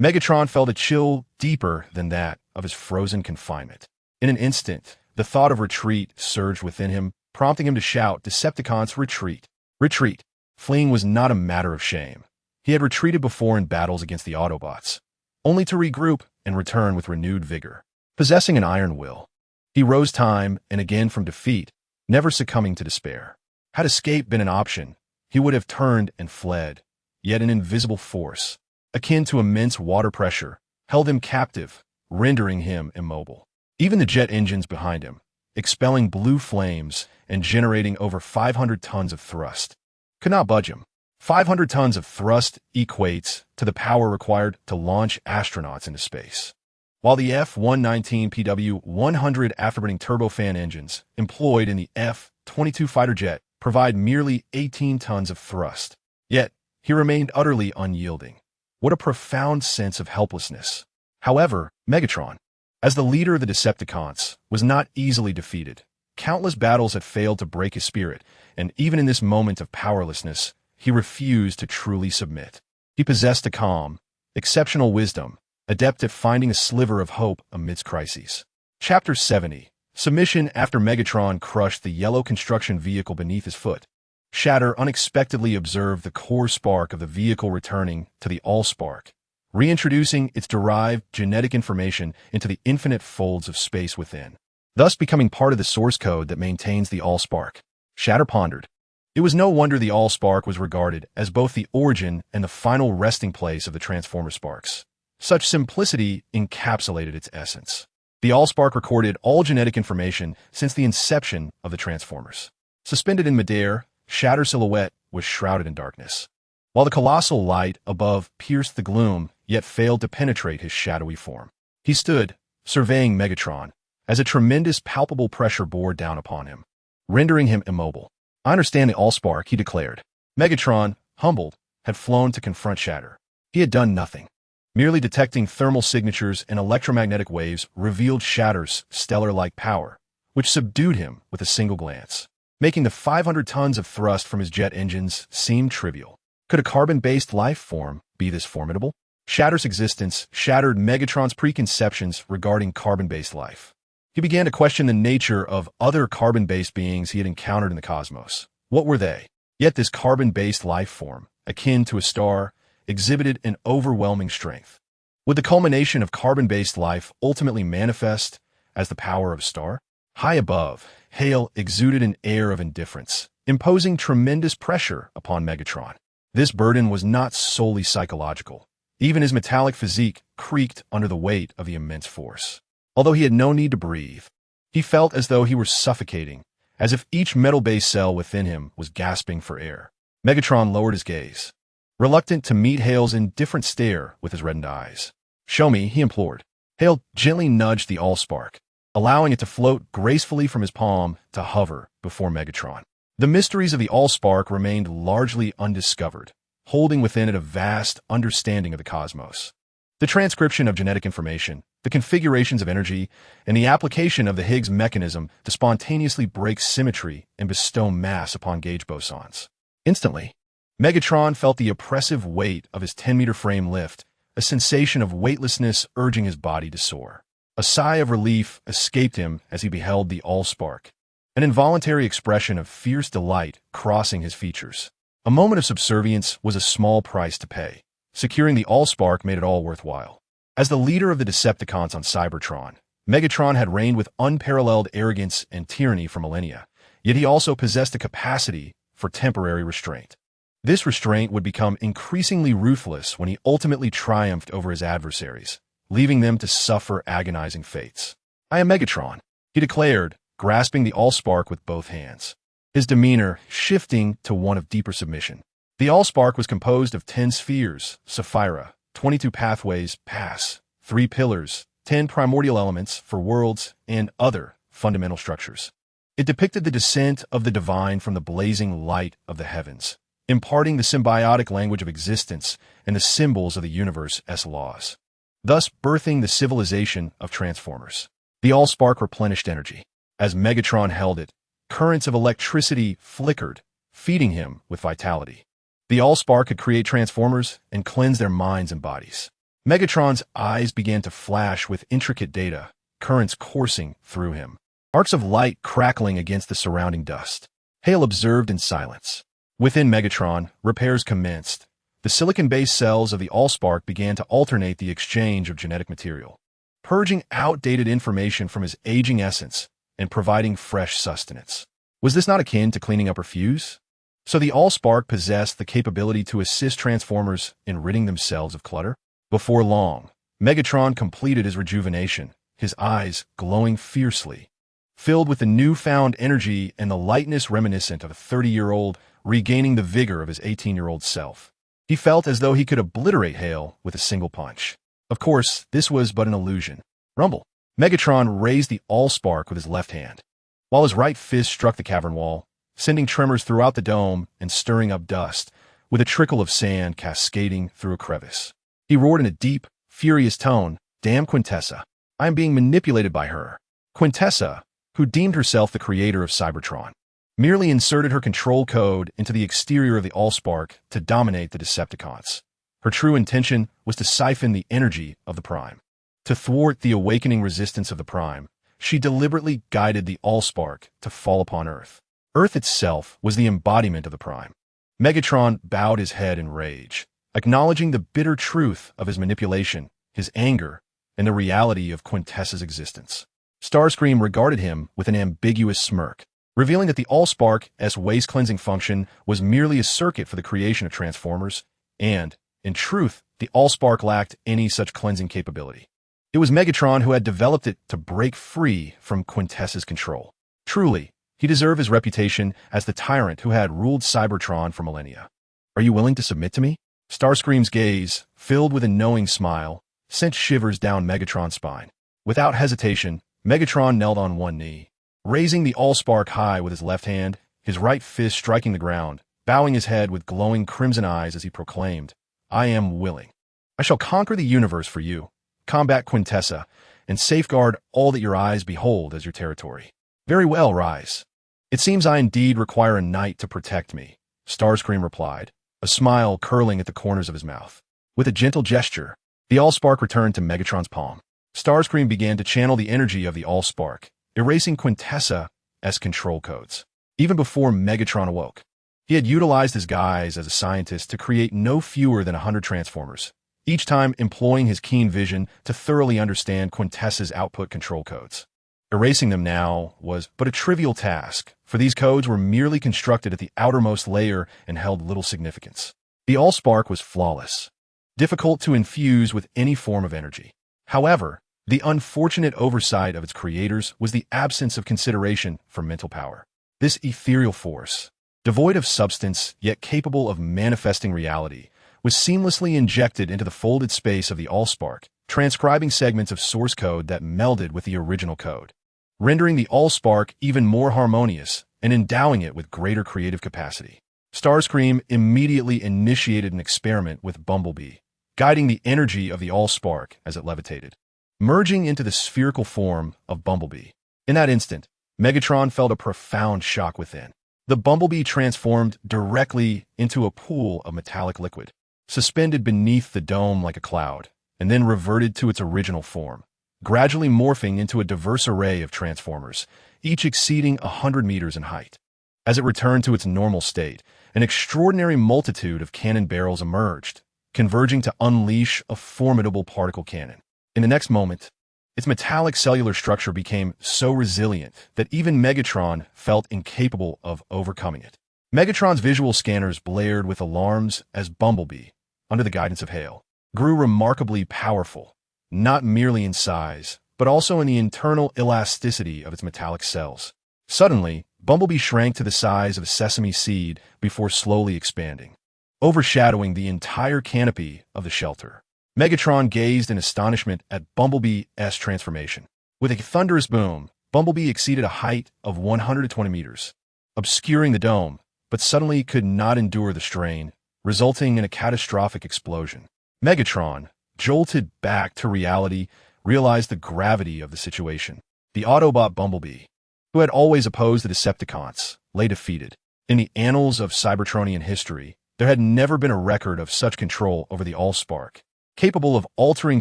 Megatron felt a chill deeper than that of his frozen confinement. In an instant, the thought of retreat surged within him, prompting him to shout, "Decepticons, retreat! Retreat!" Fleeing was not a matter of shame. He had retreated before in battles against the Autobots, only to regroup and return with renewed vigor. Possessing an iron will, he rose time and again from defeat, never succumbing to despair. Had escape been an option, he would have turned and fled, yet an invisible force, akin to immense water pressure, held him captive, rendering him immobile. Even the jet engines behind him, expelling blue flames and generating over 500 tons of thrust, could not budge him. 500 tons of thrust equates to the power required to launch astronauts into space. While the F-119 PW-100 afterburning turbofan engines employed in the F-22 fighter jet provide merely 18 tons of thrust, yet he remained utterly unyielding. What a profound sense of helplessness. However, Megatron, as the leader of the Decepticons, was not easily defeated. Countless battles had failed to break his spirit, and even in this moment of powerlessness, he refused to truly submit. He possessed a calm, exceptional wisdom, adept at finding a sliver of hope amidst crises. Chapter 70. Submission. After Megatron crushed the yellow construction vehicle beneath his foot, Shatter unexpectedly observed the core spark of the vehicle returning to the Allspark, reintroducing its derived genetic information into the infinite folds of space within, thus becoming part of the source code that maintains the Allspark. Shatter pondered. It was no wonder the Allspark was regarded as both the origin and the final resting place of the Transformer sparks. Such simplicity encapsulated its essence. The Allspark recorded all genetic information since the inception of the Transformers. Suspended in midair, Shatter's silhouette was shrouded in darkness, while the colossal light above pierced the gloom, yet failed to penetrate his shadowy form. He stood, surveying Megatron, as a tremendous palpable pressure bore down upon him, rendering him immobile. "I understand the Allspark," he declared. Megatron, humbled, had flown to confront Shatter. He had done nothing. Merely detecting thermal signatures and electromagnetic waves revealed Shatter's stellar-like power, which subdued him with a single glance, making the 500 tons of thrust from his jet engines seem trivial. Could a carbon-based life form be this formidable? Shatter's existence shattered Megatron's preconceptions regarding carbon-based life. He began to question the nature of other carbon-based beings he had encountered in the cosmos. What were they? Yet this carbon-based life form, akin to a star, exhibited an overwhelming strength. Would the culmination of carbon-based life ultimately manifest as the power of a star? High above, Hale exuded an air of indifference, imposing tremendous pressure upon Megatron. This burden was not solely psychological. Even his metallic physique creaked under the weight of the immense force. Although he had no need to breathe, he felt as though he were suffocating, as if each metal-based cell within him was gasping for air. Megatron lowered his gaze, reluctant to meet Hale's indifferent stare with his reddened eyes. "Show me," he implored. Hale gently nudged the Allspark, allowing it to float gracefully from his palm to hover before Megatron. The mysteries of the Allspark remained largely undiscovered, holding within it a vast understanding of the cosmos. The transcription of genetic information, the configurations of energy, and the application of the Higgs mechanism to spontaneously break symmetry and bestow mass upon gauge bosons. Instantly, Megatron felt the oppressive weight of his 10-meter frame lift, a sensation of weightlessness urging his body to soar. A sigh of relief escaped him as he beheld the Allspark, an involuntary expression of fierce delight crossing his features. A moment of subservience was a small price to pay. Securing the Allspark made it all worthwhile. As the leader of the Decepticons on Cybertron, Megatron had reigned with unparalleled arrogance and tyranny for millennia, yet he also possessed a capacity for temporary restraint. This restraint would become increasingly ruthless when he ultimately triumphed over his adversaries, leaving them to suffer agonizing fates. "I am Megatron," he declared, grasping the Allspark with both hands, his demeanor shifting to one of deeper submission. The Allspark was composed of 10 spheres, Sapphira, 22 pathways, pass, 3 pillars, 10 primordial elements for worlds, and other fundamental structures. It depicted the descent of the divine from the blazing light of the heavens, imparting the symbiotic language of existence and the symbols of the universe's laws, thus birthing the civilization of Transformers. The Allspark replenished energy. As Megatron held it, currents of electricity flickered, feeding him with vitality. The Allspark could create Transformers and cleanse their minds and bodies. Megatron's eyes began to flash with intricate data, currents coursing through him, arcs of light crackling against the surrounding dust. Hale observed in silence. Within Megatron, repairs commenced. The silicon-based cells of the Allspark began to alternate the exchange of genetic material, purging outdated information from his aging essence and providing fresh sustenance. Was this not akin to cleaning up her fuse? So the Allspark possessed the capability to assist Transformers in ridding themselves of clutter? Before long, Megatron completed his rejuvenation, his eyes glowing fiercely, filled with the newfound energy and the lightness reminiscent of a 30-year-old regaining the vigor of his 18-year-old self. He felt as though he could obliterate Hale with a single punch. Of course, this was but an illusion. Rumble. Megatron raised the Allspark with his left hand, while his right fist struck the cavern wall, sending tremors throughout the dome and stirring up dust, with a trickle of sand cascading through a crevice. He roared in a deep, furious tone, "Damn Quintessa. I am being manipulated by her." Quintessa, who deemed herself the creator of Cybertron, merely inserted her control code into the exterior of the Allspark to dominate the Decepticons. Her true intention was to siphon the energy of the Prime. To thwart the awakening resistance of the Prime, she deliberately guided the Allspark to fall upon Earth. Earth itself was the embodiment of the Prime. Megatron bowed his head in rage, acknowledging the bitter truth of his manipulation, his anger, and the reality of Quintessa's existence. Starscream regarded him with an ambiguous smirk, revealing that the Allspark's waste-cleansing function was merely a circuit for the creation of Transformers, and, in truth, the Allspark lacked any such cleansing capability. It was Megatron who had developed it to break free from Quintessa's control. Truly, he deserved his reputation as the tyrant who had ruled Cybertron for millennia. "Are you willing to submit to me?" Starscream's gaze, filled with a knowing smile, sent shivers down Megatron's spine. Without hesitation, Megatron knelt on one knee, raising the Allspark high with his left hand, his right fist striking the ground, bowing his head with glowing crimson eyes as he proclaimed, "I am willing. I shall conquer the universe for you, combat Quintessa, and safeguard all that your eyes behold as your territory." "Very well, Rise. It seems I indeed require a knight to protect me," Starscream replied, a smile curling at the corners of his mouth. With a gentle gesture, the Allspark returned to Megatron's palm. Starscream began to channel the energy of the Allspark, erasing Quintessa's control codes. Even before Megatron awoke, he had utilized his guise as a scientist to create no fewer than 100 Transformers, each time employing his keen vision to thoroughly understand Quintessa's output control codes. Erasing them now was but a trivial task, for these codes were merely constructed at the outermost layer and held little significance. The Allspark was flawless, difficult to infuse with any form of energy. However, the unfortunate oversight of its creators was the absence of consideration for mental power. This ethereal force, devoid of substance yet capable of manifesting reality, was seamlessly injected into the folded space of the Allspark, transcribing segments of source code that melded with the original code, rendering the Allspark even more harmonious and endowing it with greater creative capacity. Starscream immediately initiated an experiment with Bumblebee, guiding the energy of the Allspark as it levitated, merging into the spherical form of Bumblebee. In that instant, Megatron felt a profound shock within. The Bumblebee transformed directly into a pool of metallic liquid, suspended beneath the dome like a cloud, and then reverted to its original form, gradually morphing into a diverse array of Transformers, each exceeding 100 meters in height. As it returned to its normal state, an extraordinary multitude of cannon barrels emerged, converging to unleash a formidable particle cannon. In the next moment, its metallic cellular structure became so resilient that even Megatron felt incapable of overcoming it. Megatron's visual scanners blared with alarms as Bumblebee, under the guidance of Hale, grew remarkably powerful, not merely in size, but also in the internal elasticity of its metallic cells. Suddenly, Bumblebee shrank to the size of a sesame seed before slowly expanding, overshadowing the entire canopy of the shelter. Megatron gazed in astonishment at Bumblebee's transformation. With a thunderous boom, Bumblebee exceeded a height of 120 meters, obscuring the dome, but suddenly could not endure the strain, resulting in a catastrophic explosion. Megatron, jolted back to reality, realized the gravity of the situation. The Autobot Bumblebee, who had always opposed the Decepticons, lay defeated. In the annals of Cybertronian history, there had never been a record of such control over the Allspark, capable of altering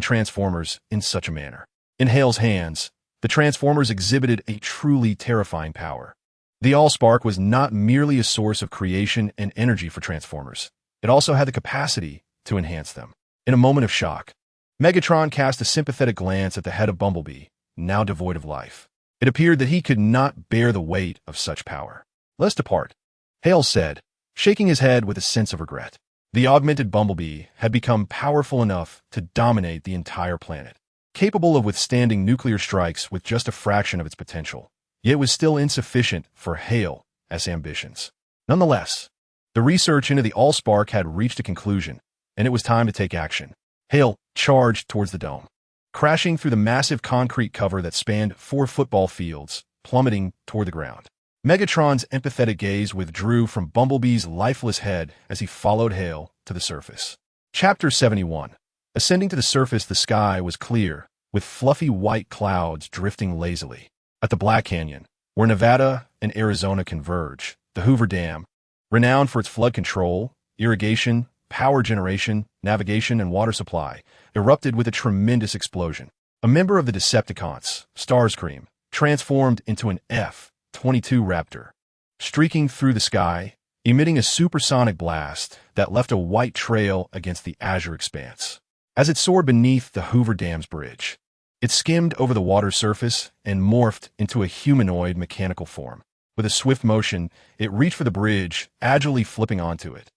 Transformers in such a manner. In Hale's hands, the Transformers exhibited a truly terrifying power. The Allspark was not merely a source of creation and energy for Transformers. It also had the capacity to enhance them. In a moment of shock, Megatron cast a sympathetic glance at the head of Bumblebee, now devoid of life. It appeared that he could not bear the weight of such power. "Let's depart," Hale said, shaking his head with a sense of regret. The augmented Bumblebee had become powerful enough to dominate the entire planet, capable of withstanding nuclear strikes with just a fraction of its potential. Yet it was still insufficient for Hale's ambitions. Nonetheless, the research into the Allspark had reached a conclusion, and it was time to take action. Hale charged towards the dome, crashing through the massive concrete cover that spanned 4 football fields, plummeting toward the ground. Megatron's empathetic gaze withdrew from Bumblebee's lifeless head as he followed Hale to the surface. Chapter 71. Ascending to the surface, the sky was clear, with fluffy white clouds drifting lazily. At the Black Canyon, where Nevada and Arizona converge, the Hoover Dam, renowned for its flood control, irrigation, power generation, navigation, and water supply, erupted with a tremendous explosion. A member of the Decepticons, Starscream, transformed into an F-22 Raptor, streaking through the sky, emitting a supersonic blast that left a white trail against the azure expanse. As it soared beneath the Hoover Dam's bridge, it skimmed over the water surface and morphed into a humanoid mechanical form. With a swift motion, it reached for the bridge, agilely flipping onto it,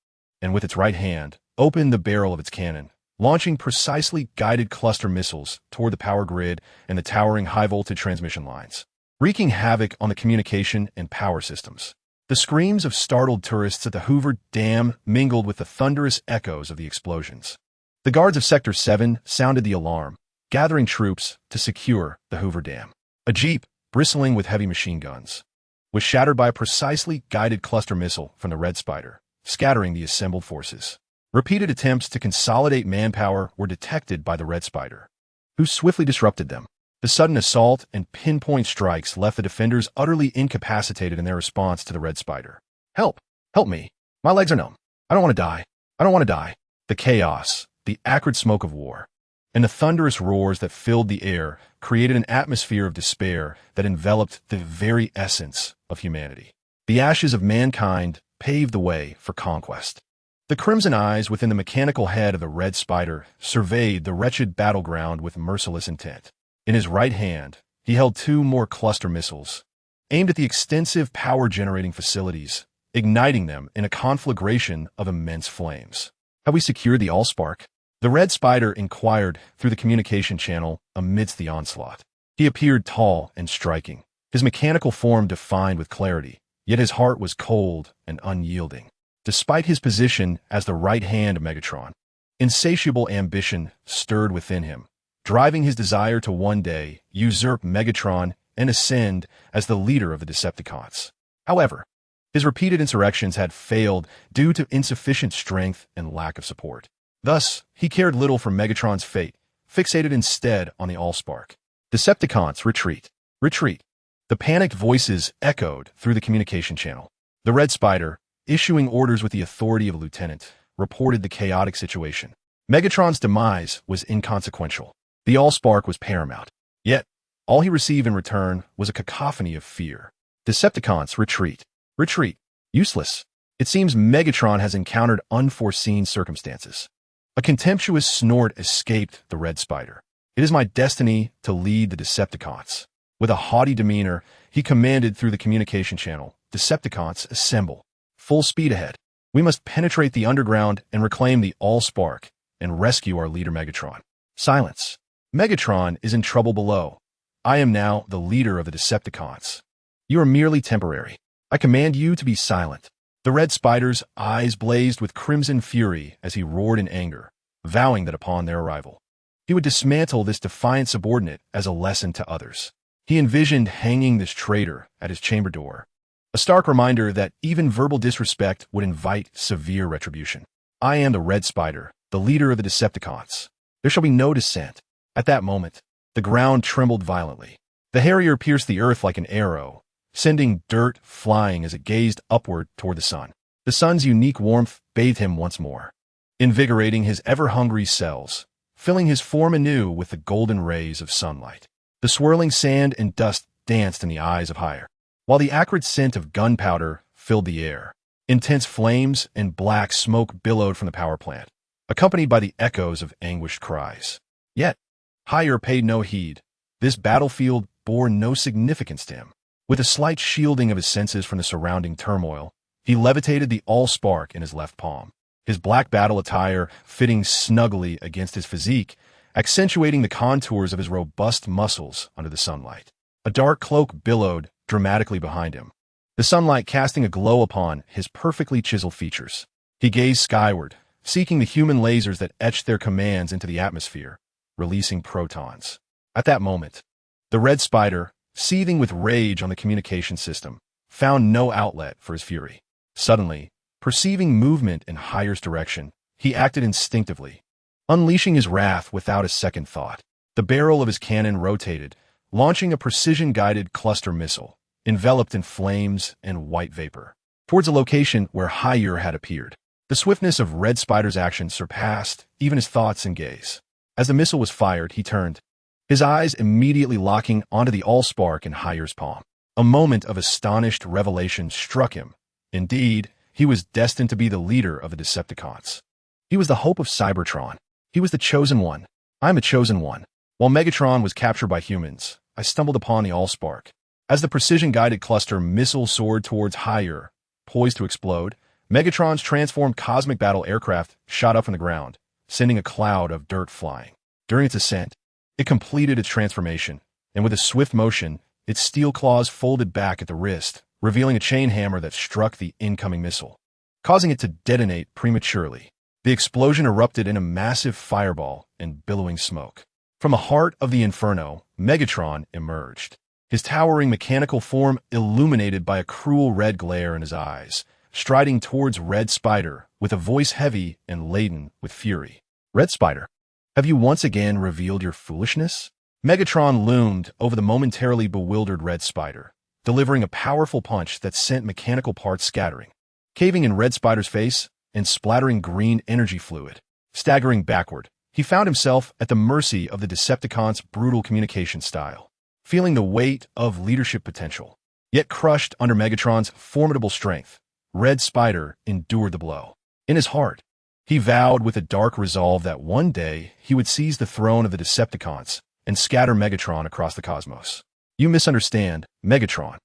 and with its right hand, opened the barrel of its cannon, launching precisely guided cluster missiles toward the power grid and the towering high-voltage transmission lines, wreaking havoc on the communication and power systems. The screams of startled tourists at the Hoover Dam mingled with the thunderous echoes of the explosions. The guards of Sector 7 sounded the alarm, gathering troops to secure the Hoover Dam. A jeep, bristling with heavy machine guns, was shattered by a precisely guided cluster missile from the Red Spider, scattering the assembled forces. Repeated attempts to consolidate manpower were detected by the Red Spider, who swiftly disrupted them. The sudden assault and pinpoint strikes left the defenders utterly incapacitated in their response to the Red Spider. "Help! Help me! My legs are numb. I don't want to die. I don't want to die." The chaos, the acrid smoke of war, and the thunderous roars that filled the air created an atmosphere of despair that enveloped the very essence of humanity. The ashes of mankind paved the way for conquest. The crimson eyes within the mechanical head of the Red Spider surveyed the wretched battleground with merciless intent. In his right hand, he held 2 more cluster missiles, aimed at the extensive power-generating facilities, igniting them in a conflagration of immense flames. "Have we secured the Allspark?" The Red Spider inquired through the communication channel amidst the onslaught. He appeared tall and striking, his mechanical form defined with clarity, yet his heart was cold and unyielding. Despite his position as the right hand of Megatron, insatiable ambition stirred within him, driving his desire to one day usurp Megatron and ascend as the leader of the Decepticons. However, his repeated insurrections had failed due to insufficient strength and lack of support. Thus, he cared little for Megatron's fate, fixated instead on the Allspark. "Decepticons, retreat! Retreat!" The panicked voices echoed through the communication channel. The Red Spider, issuing orders with the authority of a lieutenant, reported the chaotic situation. Megatron's demise was inconsequential. The Allspark was paramount. Yet, all he received in return was a cacophony of fear. "Decepticons, retreat! Retreat! Useless! It seems Megatron has encountered unforeseen circumstances." A contemptuous snort escaped the Red Spider. "It is my destiny to lead the Decepticons." With a haughty demeanor, he commanded through the communication channel, "Decepticons, assemble. Full speed ahead. We must penetrate the underground and reclaim the Allspark and rescue our leader Megatron." Silence. Megatron is in trouble below. I am now the leader of the Decepticons. You are merely temporary. I command you to be silent. The Red Spider's eyes blazed with crimson fury as he roared in anger, vowing that upon their arrival, he would dismantle this defiant subordinate as a lesson to others. He envisioned hanging this traitor at his chamber door, a stark reminder that even verbal disrespect would invite severe retribution. I am the Red Spider, the leader of the Decepticons. There shall be no dissent. At that moment, the ground trembled violently. The Harrier pierced the earth like an arrow, sending dirt flying as it gazed upward toward the sun. The sun's unique warmth bathed him once more, invigorating his ever-hungry cells, filling his form anew with the golden rays of sunlight. The swirling sand and dust danced in the eyes of Hire, while the acrid scent of gunpowder filled the air. Intense flames and black smoke billowed from the power plant, accompanied by the echoes of anguished cries. Yet, Hire paid no heed. This battlefield bore no significance to him. With a slight shielding of his senses from the surrounding turmoil, he levitated the Allspark in his left palm, his black battle attire fitting snugly against his physique, accentuating the contours of his robust muscles under the sunlight. A dark cloak billowed dramatically behind him, the sunlight casting a glow upon his perfectly chiseled features. He gazed skyward, seeking the human lasers that etched their commands into the atmosphere, releasing protons. At that moment, the Red Spider, seething with rage on the communication system, found no outlet for his fury. Suddenly, perceiving movement in Hire's direction, he acted instinctively, unleashing his wrath without a second thought. The barrel of his cannon rotated, launching a precision-guided cluster missile, enveloped in flames and white vapor, towards a location where Hire had appeared. The swiftness of Red Spider's action surpassed even his thoughts and gaze. As the missile was fired, he turned, his eyes immediately locking onto the Allspark in Hire's palm. A moment of astonished revelation struck him. Indeed, he was destined to be the leader of the Decepticons. He was the hope of Cybertron. He was the chosen one. I'm a chosen one. While Megatron was captured by humans, I stumbled upon the Allspark. As the precision-guided cluster missile soared towards Hire, poised to explode, Megatron's transformed cosmic battle aircraft shot up from the ground, sending a cloud of dirt flying. During its ascent, it completed its transformation, and with a swift motion, its steel claws folded back at the wrist, revealing a chain hammer that struck the incoming missile, causing it to detonate prematurely. The explosion erupted in a massive fireball and billowing smoke. From the heart of the inferno, Megatron emerged, his towering mechanical form illuminated by a cruel red glare in his eyes, striding towards Red Spider with a voice heavy and laden with fury. Red Spider, have you once again revealed your foolishness? Megatron loomed over the momentarily bewildered Red Spider, delivering a powerful punch that sent mechanical parts scattering, caving in Red Spider's face and splattering green energy fluid. Staggering backward, he found himself at the mercy of the Decepticons' brutal communication style, feeling the weight of leadership potential. Yet crushed under Megatron's formidable strength, Red Spider endured the blow. In his heart, he vowed with a dark resolve that one day he would seize the throne of the Decepticons and scatter Megatron across the cosmos. You misunderstand, Megatron.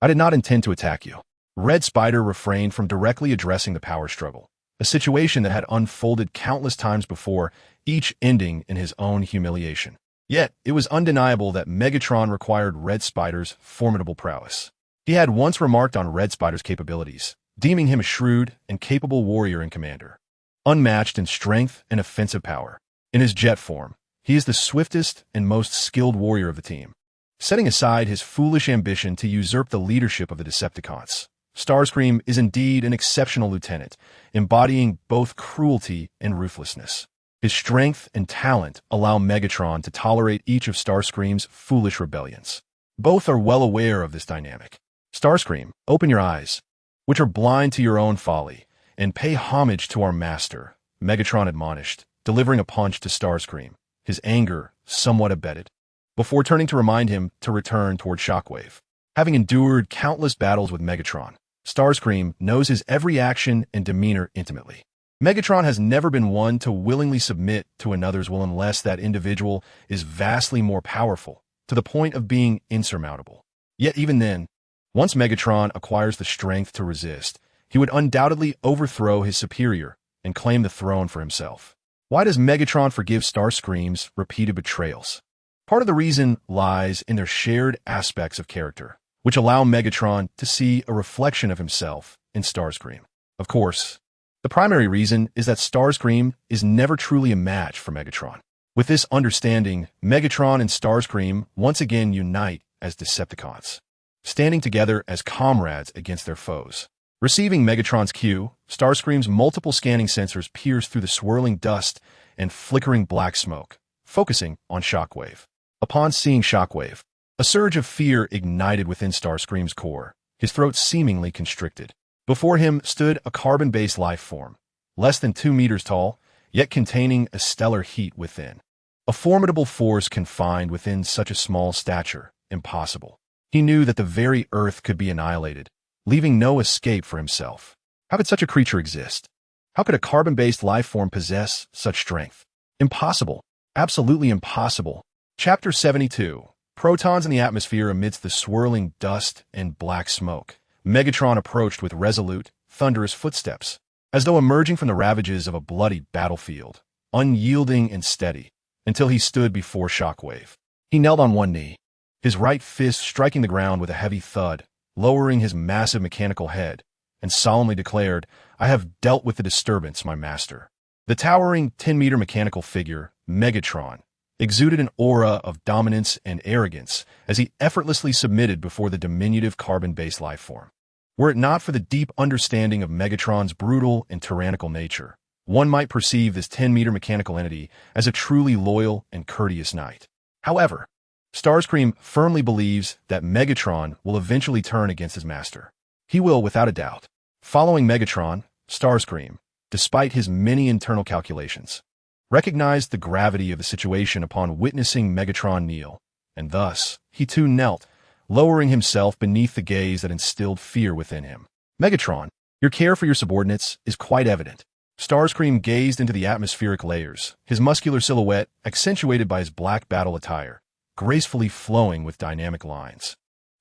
I did not intend to attack you. Red Spider refrained from directly addressing the power struggle, a situation that had unfolded countless times before, each ending in his own humiliation. Yet, it was undeniable that Megatron required Red Spider's formidable prowess. He had once remarked on Red Spider's capabilities, deeming him a shrewd and capable warrior and commander, unmatched in strength and offensive power. In his jet form, he is the swiftest and most skilled warrior of the team. Setting aside his foolish ambition to usurp the leadership of the Decepticons, Starscream is indeed an exceptional lieutenant, embodying both cruelty and ruthlessness. His strength and talent allow Megatron to tolerate each of Starscream's foolish rebellions. Both are well aware of this dynamic. Starscream, open your eyes, which are blind to your own folly, and pay homage to our master, Megatron admonished, delivering a punch to Starscream, his anger somewhat abated, before turning to remind him to return toward Shockwave. Having endured countless battles with Megatron, Starscream knows his every action and demeanor intimately. Megatron has never been one to willingly submit to another's will unless that individual is vastly more powerful, to the point of being insurmountable. Yet even then, once Megatron acquires the strength to resist, he would undoubtedly overthrow his superior and claim the throne for himself. Why does Megatron forgive Starscream's repeated betrayals? Part of the reason lies in their shared aspects of character, which allow Megatron to see a reflection of himself in Starscream. Of course, the primary reason is that Starscream is never truly a match for Megatron. With this understanding, Megatron and Starscream once again unite as Decepticons, standing together as comrades against their foes. Receiving Megatron's cue, Starscream's multiple scanning sensors pierce through the swirling dust and flickering black smoke, focusing on Shockwave. Upon seeing Shockwave, a surge of fear ignited within Starscream's core, his throat seemingly constricted. Before him stood a carbon-based life form, less than 2 meters tall, yet containing a stellar heat within. A formidable force confined within such a small stature, impossible. He knew that the very Earth could be annihilated, leaving no escape for himself. How could such a creature exist? How could a carbon-based life form possess such strength? Impossible. Absolutely impossible. Chapter 72. Protons in the atmosphere amidst the swirling dust and black smoke. Megatron approached with resolute, thunderous footsteps, as though emerging from the ravages of a bloody battlefield, unyielding and steady, until he stood before Shockwave. He knelt on one knee, his right fist striking the ground with a heavy thud, lowering his massive mechanical head, and solemnly declared, "I have dealt with the disturbance, my master." The towering 10-meter mechanical figure, Megatron, exuded an aura of dominance and arrogance as he effortlessly submitted before the diminutive carbon-based life form. Were it not for the deep understanding of Megatron's brutal and tyrannical nature, one might perceive this 10-meter mechanical entity as a truly loyal and courteous knight. However, Starscream firmly believes that Megatron will eventually turn against his master. He will, without a doubt. Following Megatron, Starscream, despite his many internal calculations, recognized the gravity of the situation upon witnessing Megatron kneel, and thus, he too knelt, lowering himself beneath the gaze that instilled fear within him. "Megatron, your care for your subordinates is quite evident." Starscream gazed into the atmospheric layers, his muscular silhouette accentuated by his black battle attire, gracefully flowing with dynamic lines.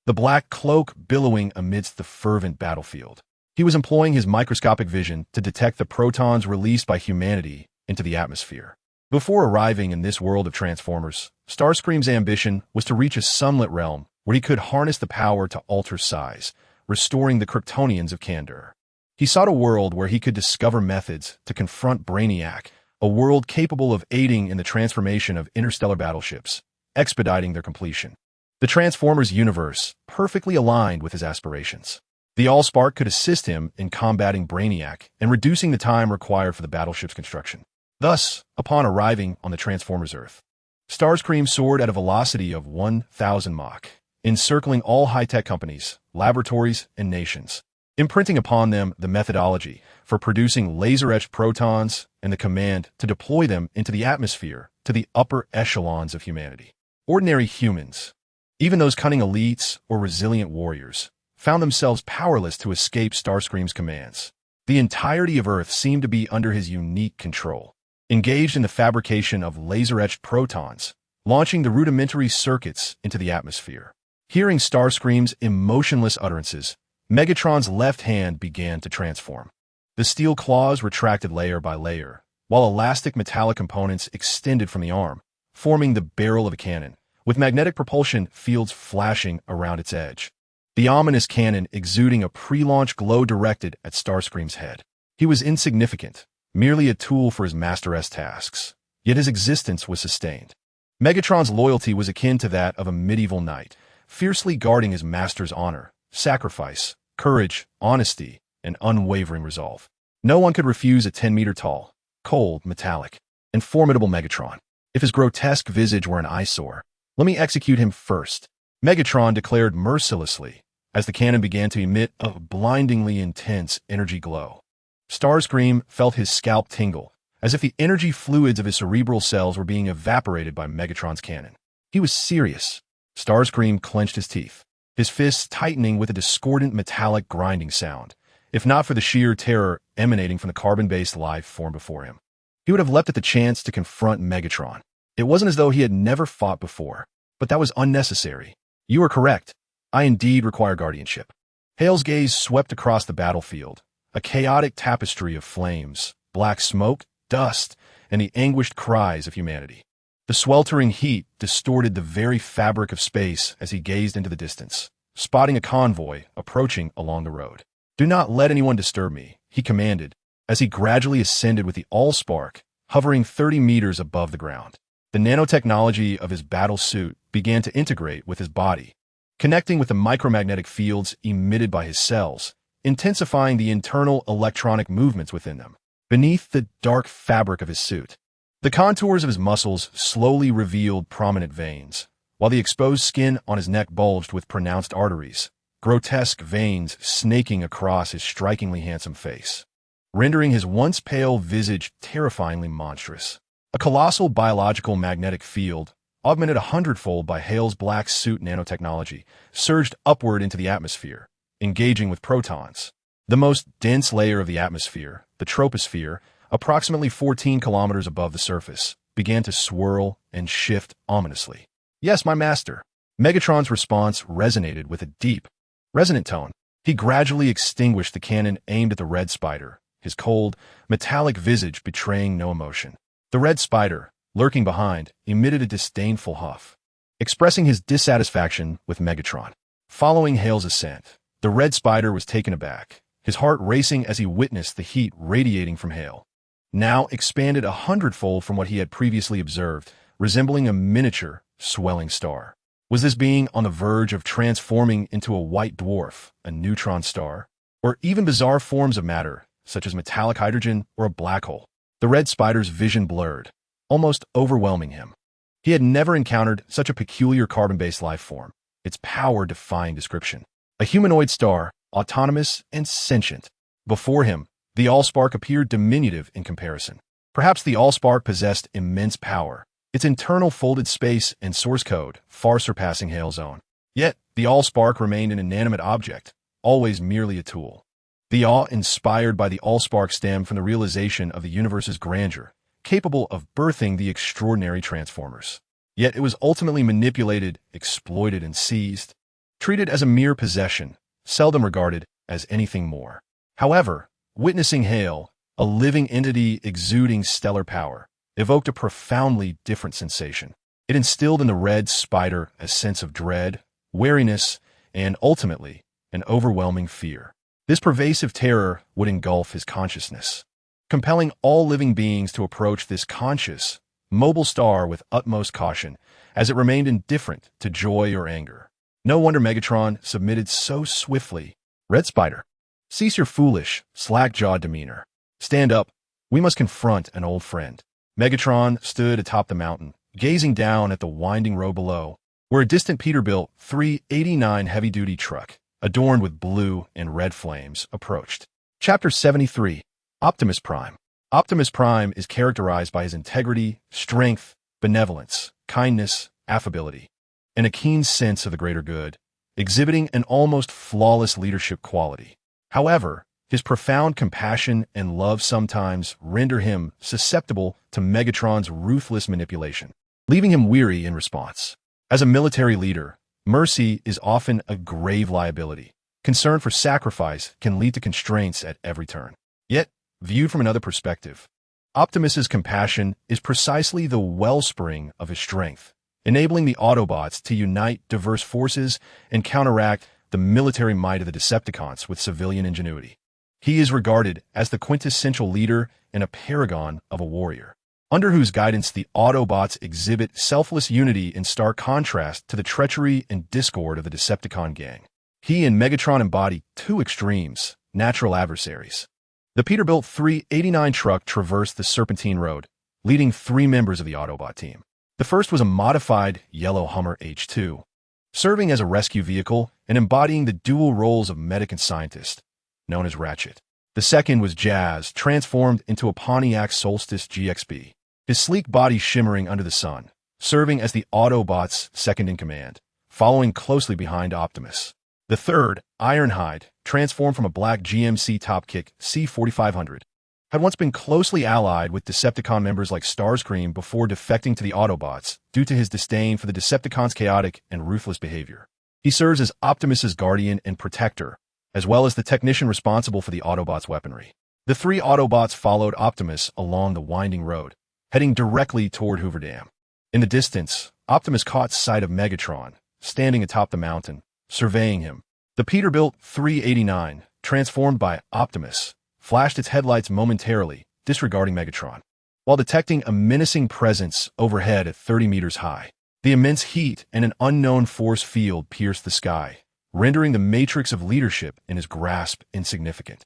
The black cloak billowing amidst the fervent battlefield. He was employing his microscopic vision to detect the protons released by humanity into the atmosphere. Before arriving in this world of Transformers, Starscream's ambition was to reach a sunlit realm where he could harness the power to alter size, restoring the Kryptonians of Kandor. He sought a world where he could discover methods to confront Brainiac, a world capable of aiding in the transformation of interstellar battleships, expediting their completion. The Transformers universe perfectly aligned with his aspirations. The Allspark could assist him in combating Brainiac and reducing the time required for the battleship's construction. Thus, upon arriving on the Transformers Earth, Starscream soared at a velocity of 1,000 Mach, encircling all high-tech companies, laboratories, and nations, imprinting upon them the methodology for producing laser-etched protons and the command to deploy them into the atmosphere to the upper echelons of humanity. Ordinary humans, even those cunning elites or resilient warriors, found themselves powerless to escape Starscream's commands. The entirety of Earth seemed to be under his unique control, engaged in the fabrication of laser-etched protons, launching the rudimentary circuits into the atmosphere. Hearing Starscream's emotionless utterances, Megatron's left hand began to transform. The steel claws retracted layer by layer, while elastic metallic components extended from the arm, forming the barrel of a cannon, with magnetic propulsion fields flashing around its edge. The ominous cannon exuding a pre-launch glow directed at Starscream's head. He was insignificant, merely a tool for his master's tasks, yet his existence was sustained. Megatron's loyalty was akin to that of a medieval knight, fiercely guarding his master's honor, sacrifice, courage, honesty, and unwavering resolve. No one could refuse a 10-meter tall, cold, metallic, and formidable Megatron. If his grotesque visage were an eyesore, let me execute him first, Megatron declared mercilessly, as the cannon began to emit a blindingly intense energy glow. Starscream felt his scalp tingle, as if the energy fluids of his cerebral cells were being evaporated by Megatron's cannon. He was serious. Starscream clenched his teeth, his fists tightening with a discordant metallic grinding sound, if not for the sheer terror emanating from the carbon-based life form before him. He would have leapt at the chance to confront Megatron. It wasn't as though he had never fought before, but that was unnecessary. You are correct. I indeed require guardianship. Hale's gaze swept across the battlefield, a chaotic tapestry of flames, black smoke, dust, and the anguished cries of humanity. The sweltering heat distorted the very fabric of space as he gazed into the distance, spotting a convoy approaching along the road. "Do not let anyone disturb me," he commanded, as he gradually ascended with the Allspark, hovering 30 meters above the ground. The nanotechnology of his battle suit began to integrate with his body, connecting with the micromagnetic fields emitted by his cells, intensifying the internal electronic movements within them. Beneath the dark fabric of his suit, the contours of his muscles slowly revealed prominent veins, while the exposed skin on his neck bulged with pronounced arteries, grotesque veins snaking across his strikingly handsome face, rendering his once pale visage terrifyingly monstrous. A colossal biological magnetic field, augmented 100-fold by Hale's black suit nanotechnology, surged upward into the atmosphere, engaging with protons. The most dense layer of the atmosphere, the troposphere, approximately 14 kilometers above the surface, began to swirl and shift ominously. "Yes, my master." Megatron's response resonated with a deep, resonant tone. He gradually extinguished the cannon aimed at the Red Spider, his cold, metallic visage betraying no emotion. The Red Spider, lurking behind, emitted a disdainful huff, expressing his dissatisfaction with Megatron. Following Hale's ascent, the Red Spider was taken aback, his heart racing as he witnessed the heat radiating from Hale, now expanded 100-fold from what he had previously observed, resembling a miniature, swelling star. Was this being on the verge of transforming into a white dwarf, a neutron star, or even bizarre forms of matter, such as metallic hydrogen or a black hole? The Red Spider's vision blurred, almost overwhelming him. He had never encountered such a peculiar carbon-based life form, its power defying description. A humanoid star, autonomous and sentient. Before him, the Allspark appeared diminutive in comparison. Perhaps the Allspark possessed immense power, its internal folded space and source code far surpassing Hale's own. Yet, the Allspark remained an inanimate object, always merely a tool. The awe inspired by the Allspark stemmed from the realization of the universe's grandeur, capable of birthing the extraordinary transformers. Yet it was ultimately manipulated, exploited, and seized, treated as a mere possession, seldom regarded as anything more. However, witnessing Hale, a living entity exuding stellar power, evoked a profoundly different sensation. It instilled in the Red Spider a sense of dread, wariness, and ultimately, an overwhelming fear. This pervasive terror would engulf his consciousness, compelling all living beings to approach this conscious, mobile star with utmost caution, as it remained indifferent to joy or anger. No wonder Megatron submitted so swiftly. "Red Spider, cease your foolish, slack-jawed demeanor. Stand up. We must confront an old friend." Megatron stood atop the mountain, gazing down at the winding road below, where a distant Peterbilt 389 heavy-duty truck, adorned with blue and red flames, approached. Chapter 73. Optimus Prime. Optimus Prime is characterized by his integrity, strength, benevolence, kindness, affability, and a keen sense of the greater good, exhibiting an almost flawless leadership quality. However, his profound compassion and love sometimes render him susceptible to Megatron's ruthless manipulation, leaving him weary in response. As a military leader, mercy is often a grave liability. Concern for sacrifice can lead to constraints at every turn. Yet, viewed from another perspective, Optimus's compassion is precisely the wellspring of his strength, enabling the Autobots to unite diverse forces and counteract the military might of the Decepticons with civilian ingenuity. He is regarded as the quintessential leader and a paragon of a warrior, under whose guidance the Autobots exhibit selfless unity in stark contrast to the treachery and discord of the Decepticon gang. He and Megatron embody two extremes, natural adversaries. The Peterbilt 389 truck traversed the Serpentine Road, leading 3 members of the Autobot team. The first was a modified yellow Hummer H2, serving as a rescue vehicle and embodying the dual roles of medic and scientist, known as Ratchet. The second was Jazz, transformed into a Pontiac Solstice GXB, his sleek body shimmering under the sun, serving as the Autobots' second-in-command, following closely behind Optimus. The third, Ironhide, transformed from a black GMC Topkick C4500, had once been closely allied with Decepticon members like Starscream before defecting to the Autobots due to his disdain for the Decepticons' chaotic and ruthless behavior. He serves as Optimus's guardian and protector, as well as the technician responsible for the Autobots' weaponry. The 3 Autobots followed Optimus along the winding road, heading directly toward Hoover Dam. In the distance, Optimus caught sight of Megatron, standing atop the mountain, surveying him. The Peterbilt 389, transformed by Optimus, flashed its headlights momentarily, disregarding Megatron. While detecting a menacing presence overhead at 30 meters high, the immense heat and an unknown force field pierced the sky, rendering the matrix of leadership in his grasp insignificant.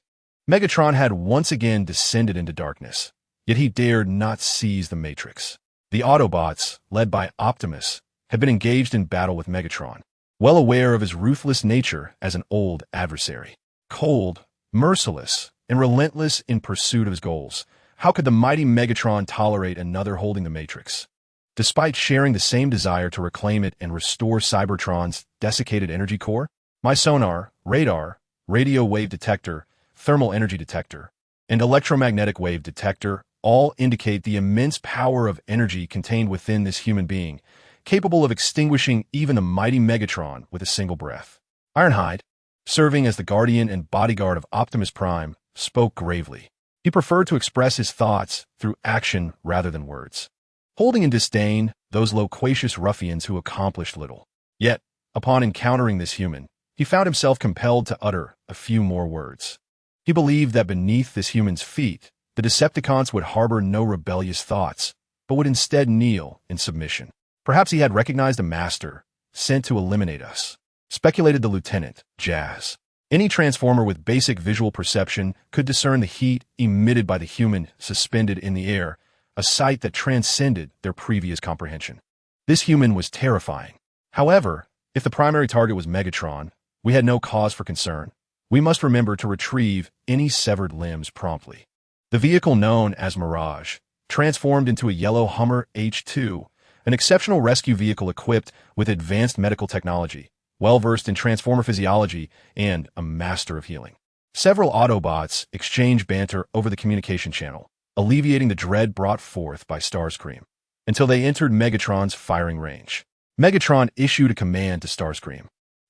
Megatron had once again descended into darkness, yet he dared not seize the matrix. The Autobots, led by Optimus, had been engaged in battle with Megatron, well aware of his ruthless nature as an old adversary. Cold, merciless, and relentless in pursuit of his goals, how could the mighty Megatron tolerate another holding the Matrix? Despite sharing the same desire to reclaim it and restore Cybertron's desiccated energy core, my sonar, radar, radio wave detector, thermal energy detector, and electromagnetic wave detector all indicate the immense power of energy contained within this human being, capable of extinguishing even the mighty Megatron with a single breath. Ironhide, serving as the guardian and bodyguard of Optimus Prime, spoke gravely. He preferred to express his thoughts through action rather than words, holding in disdain those loquacious ruffians who accomplished little. Yet, upon encountering this human, he found himself compelled to utter a few more words. He believed that beneath this human's feet, the Decepticons would harbor no rebellious thoughts, but would instead kneel in submission. Perhaps he had recognized a master, sent to eliminate us, speculated the lieutenant, Jazz. Any transformer with basic visual perception could discern the heat emitted by the human suspended in the air, a sight that transcended their previous comprehension. This human was terrifying. However, if the primary target was Megatron, we had no cause for concern. We must remember to retrieve any severed limbs promptly. The vehicle known as Mirage transformed into a yellow Hummer H2, an exceptional rescue vehicle equipped with advanced medical technology, well-versed in transformer physiology, and a master of healing. Several Autobots exchanged banter over the communication channel, alleviating the dread brought forth by Starscream, until they entered Megatron's firing range. Megatron issued a command to Starscream,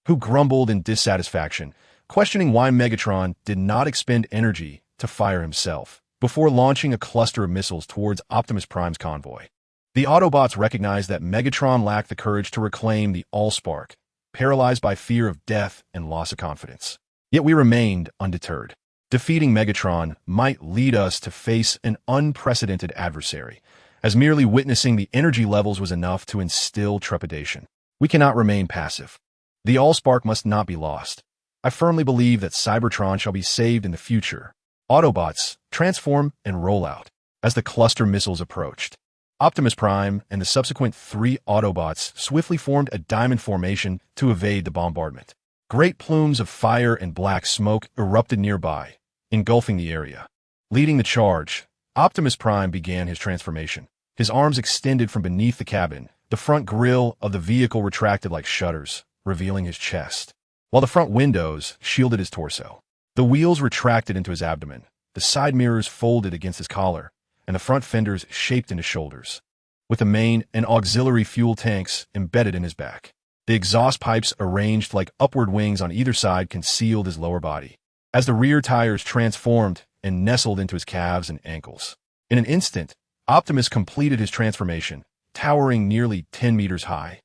who grumbled in dissatisfaction, questioning why Megatron did not expend energy to fire himself before launching a cluster of missiles towards Optimus Prime's convoy. The Autobots recognized that Megatron lacked the courage to reclaim the Allspark, paralyzed by fear of death and loss of confidence. Yet we remained undeterred. Defeating Megatron might lead us to face an unprecedented adversary, as merely witnessing the energy levels was enough to instill trepidation. We cannot remain passive. The Allspark must not be lost. I firmly believe that Cybertron shall be saved in the future. Autobots, transform and roll out. As the cluster missiles approached, Optimus Prime and the subsequent 3 Autobots swiftly formed a diamond formation to evade the bombardment. Great plumes of fire and black smoke erupted nearby, engulfing the area. Leading the charge, Optimus Prime began his transformation. His arms extended from beneath the cabin. The front grille of the vehicle retracted like shutters, revealing his chest, while the front windows shielded his torso. The wheels retracted into his abdomen, the side mirrors folded against his collar, and the front fenders shaped into shoulders, with the main and auxiliary fuel tanks embedded in his back. The exhaust pipes arranged like upward wings on either side concealed his lower body, as the rear tires transformed and nestled into his calves and ankles. In an instant, Optimus completed his transformation, towering nearly 10 meters high,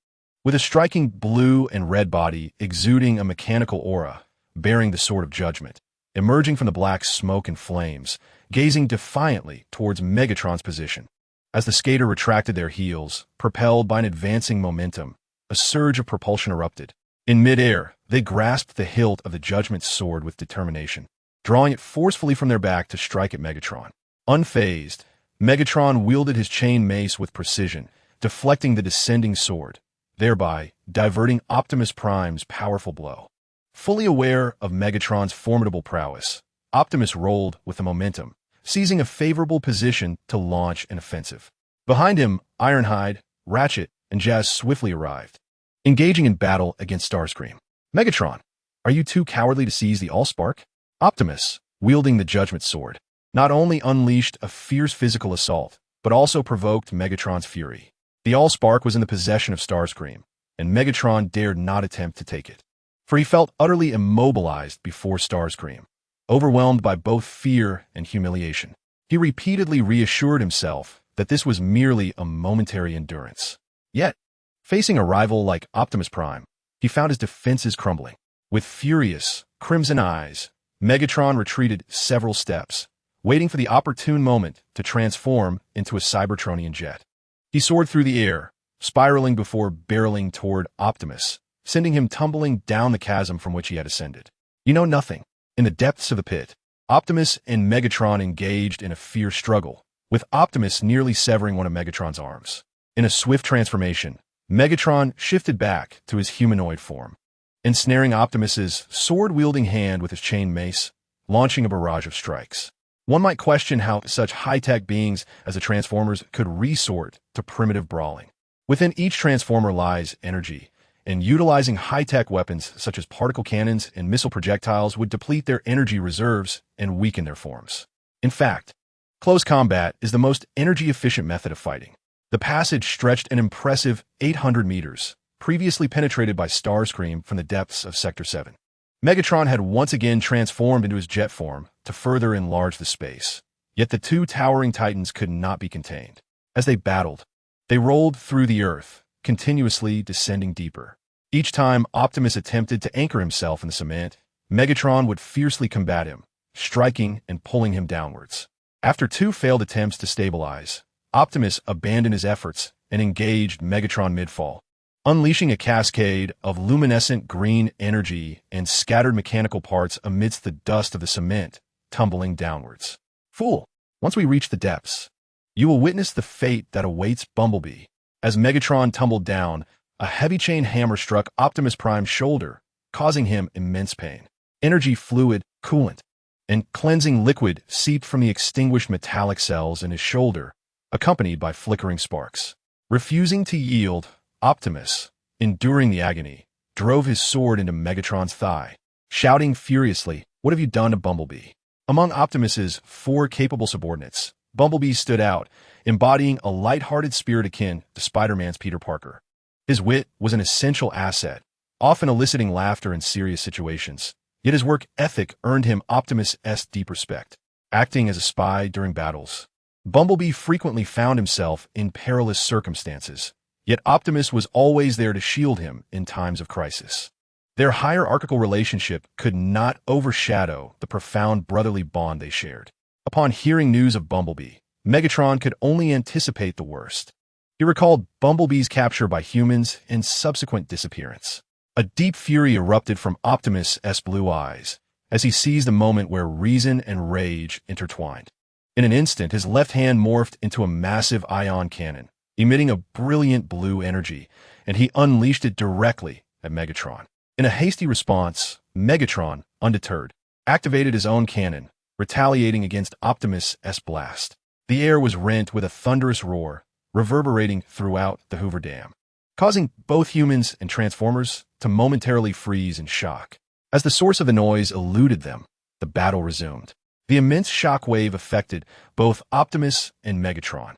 with a striking blue and red body exuding a mechanical aura, bearing the sword of judgment, emerging from the black smoke and flames, gazing defiantly towards Megatron's position. As the skater retracted their heels, propelled by an advancing momentum, a surge of propulsion erupted. In midair, they grasped the hilt of the Judgment sword with determination, drawing it forcefully from their back to strike at Megatron. Unfazed, Megatron wielded his chain mace with precision, deflecting the descending sword, thereby diverting Optimus Prime's powerful blow. Fully aware of Megatron's formidable prowess, Optimus rolled with the momentum, seizing a favorable position to launch an offensive. Behind him, Ironhide, Ratchet, and Jazz swiftly arrived, engaging in battle against Starscream. Megatron, are you too cowardly to seize the Allspark? Optimus, wielding the Judgment sword, not only unleashed a fierce physical assault, but also provoked Megatron's fury. The Allspark was in the possession of Starscream, and Megatron dared not attempt to take it, for he felt utterly immobilized before Starscream, overwhelmed by both fear and humiliation. He repeatedly reassured himself that this was merely a momentary endurance. Yet, facing a rival like Optimus Prime, he found his defenses crumbling. With furious, crimson eyes, Megatron retreated several steps, waiting for the opportune moment to transform into a Cybertronian jet. He soared through the air, spiraling before barreling toward Optimus, sending him tumbling down the chasm from which he had ascended. You know nothing. In the depths of the pit, Optimus and Megatron engaged in a fierce struggle, with Optimus nearly severing one of Megatron's arms. In a swift transformation, Megatron shifted back to his humanoid form, ensnaring Optimus's sword-wielding hand with his chain mace, launching a barrage of strikes. One might question how such high-tech beings as the Transformers could resort to primitive brawling. Within each Transformer lies energy, and utilizing high-tech weapons such as particle cannons and missile projectiles would deplete their energy reserves and weaken their forms. In fact, close combat is the most energy-efficient method of fighting. The passage stretched an impressive 800 meters, previously penetrated by Starscream from the depths of Sector 7. Megatron had once again transformed into his jet form to further enlarge the space. Yet the two towering titans could not be contained. As they battled, they rolled through the earth, continuously descending deeper. Each time Optimus attempted to anchor himself in the cement, Megatron would fiercely combat him, striking and pulling him downwards. After two failed attempts to stabilize, Optimus abandoned his efforts and engaged Megatron mid-fall, unleashing a cascade of luminescent green energy and scattered mechanical parts amidst the dust of the cement, tumbling downwards. Fool! Once we reach the depths, you will witness the fate that awaits Bumblebee. As Megatron tumbled down, a heavy chain hammer struck Optimus Prime's shoulder, causing him immense pain. Energy fluid, coolant, and cleansing liquid seeped from the extinguished metallic cells in his shoulder, accompanied by flickering sparks. Refusing to yield, Optimus, enduring the agony, drove his sword into Megatron's thigh, shouting furiously, "What have you done to Bumblebee?" Among Optimus's four capable subordinates, Bumblebee stood out, embodying a light-hearted spirit akin to Spider-Man's Peter Parker. His wit was an essential asset, often eliciting laughter in serious situations, yet his work ethic earned him Optimus' deep respect. Acting as a spy during battles, Bumblebee frequently found himself in perilous circumstances, yet Optimus was always there to shield him in times of crisis. Their hierarchical relationship could not overshadow the profound brotherly bond they shared. Upon hearing news of Bumblebee, Megatron could only anticipate the worst. He recalled Bumblebee's capture by humans and subsequent disappearance. A deep fury erupted from Optimus' blue eyes as he seized the moment where reason and rage intertwined. In an instant, his left hand morphed into a massive ion cannon, emitting a brilliant blue energy, and he unleashed it directly at Megatron. In a hasty response, Megatron, undeterred, activated his own cannon, retaliating against Optimus' blast. The air was rent with a thunderous roar, reverberating throughout the Hoover Dam, causing both humans and Transformers to momentarily freeze in shock. As the source of the noise eluded them, the battle resumed. The immense shock wave affected both Optimus and Megatron,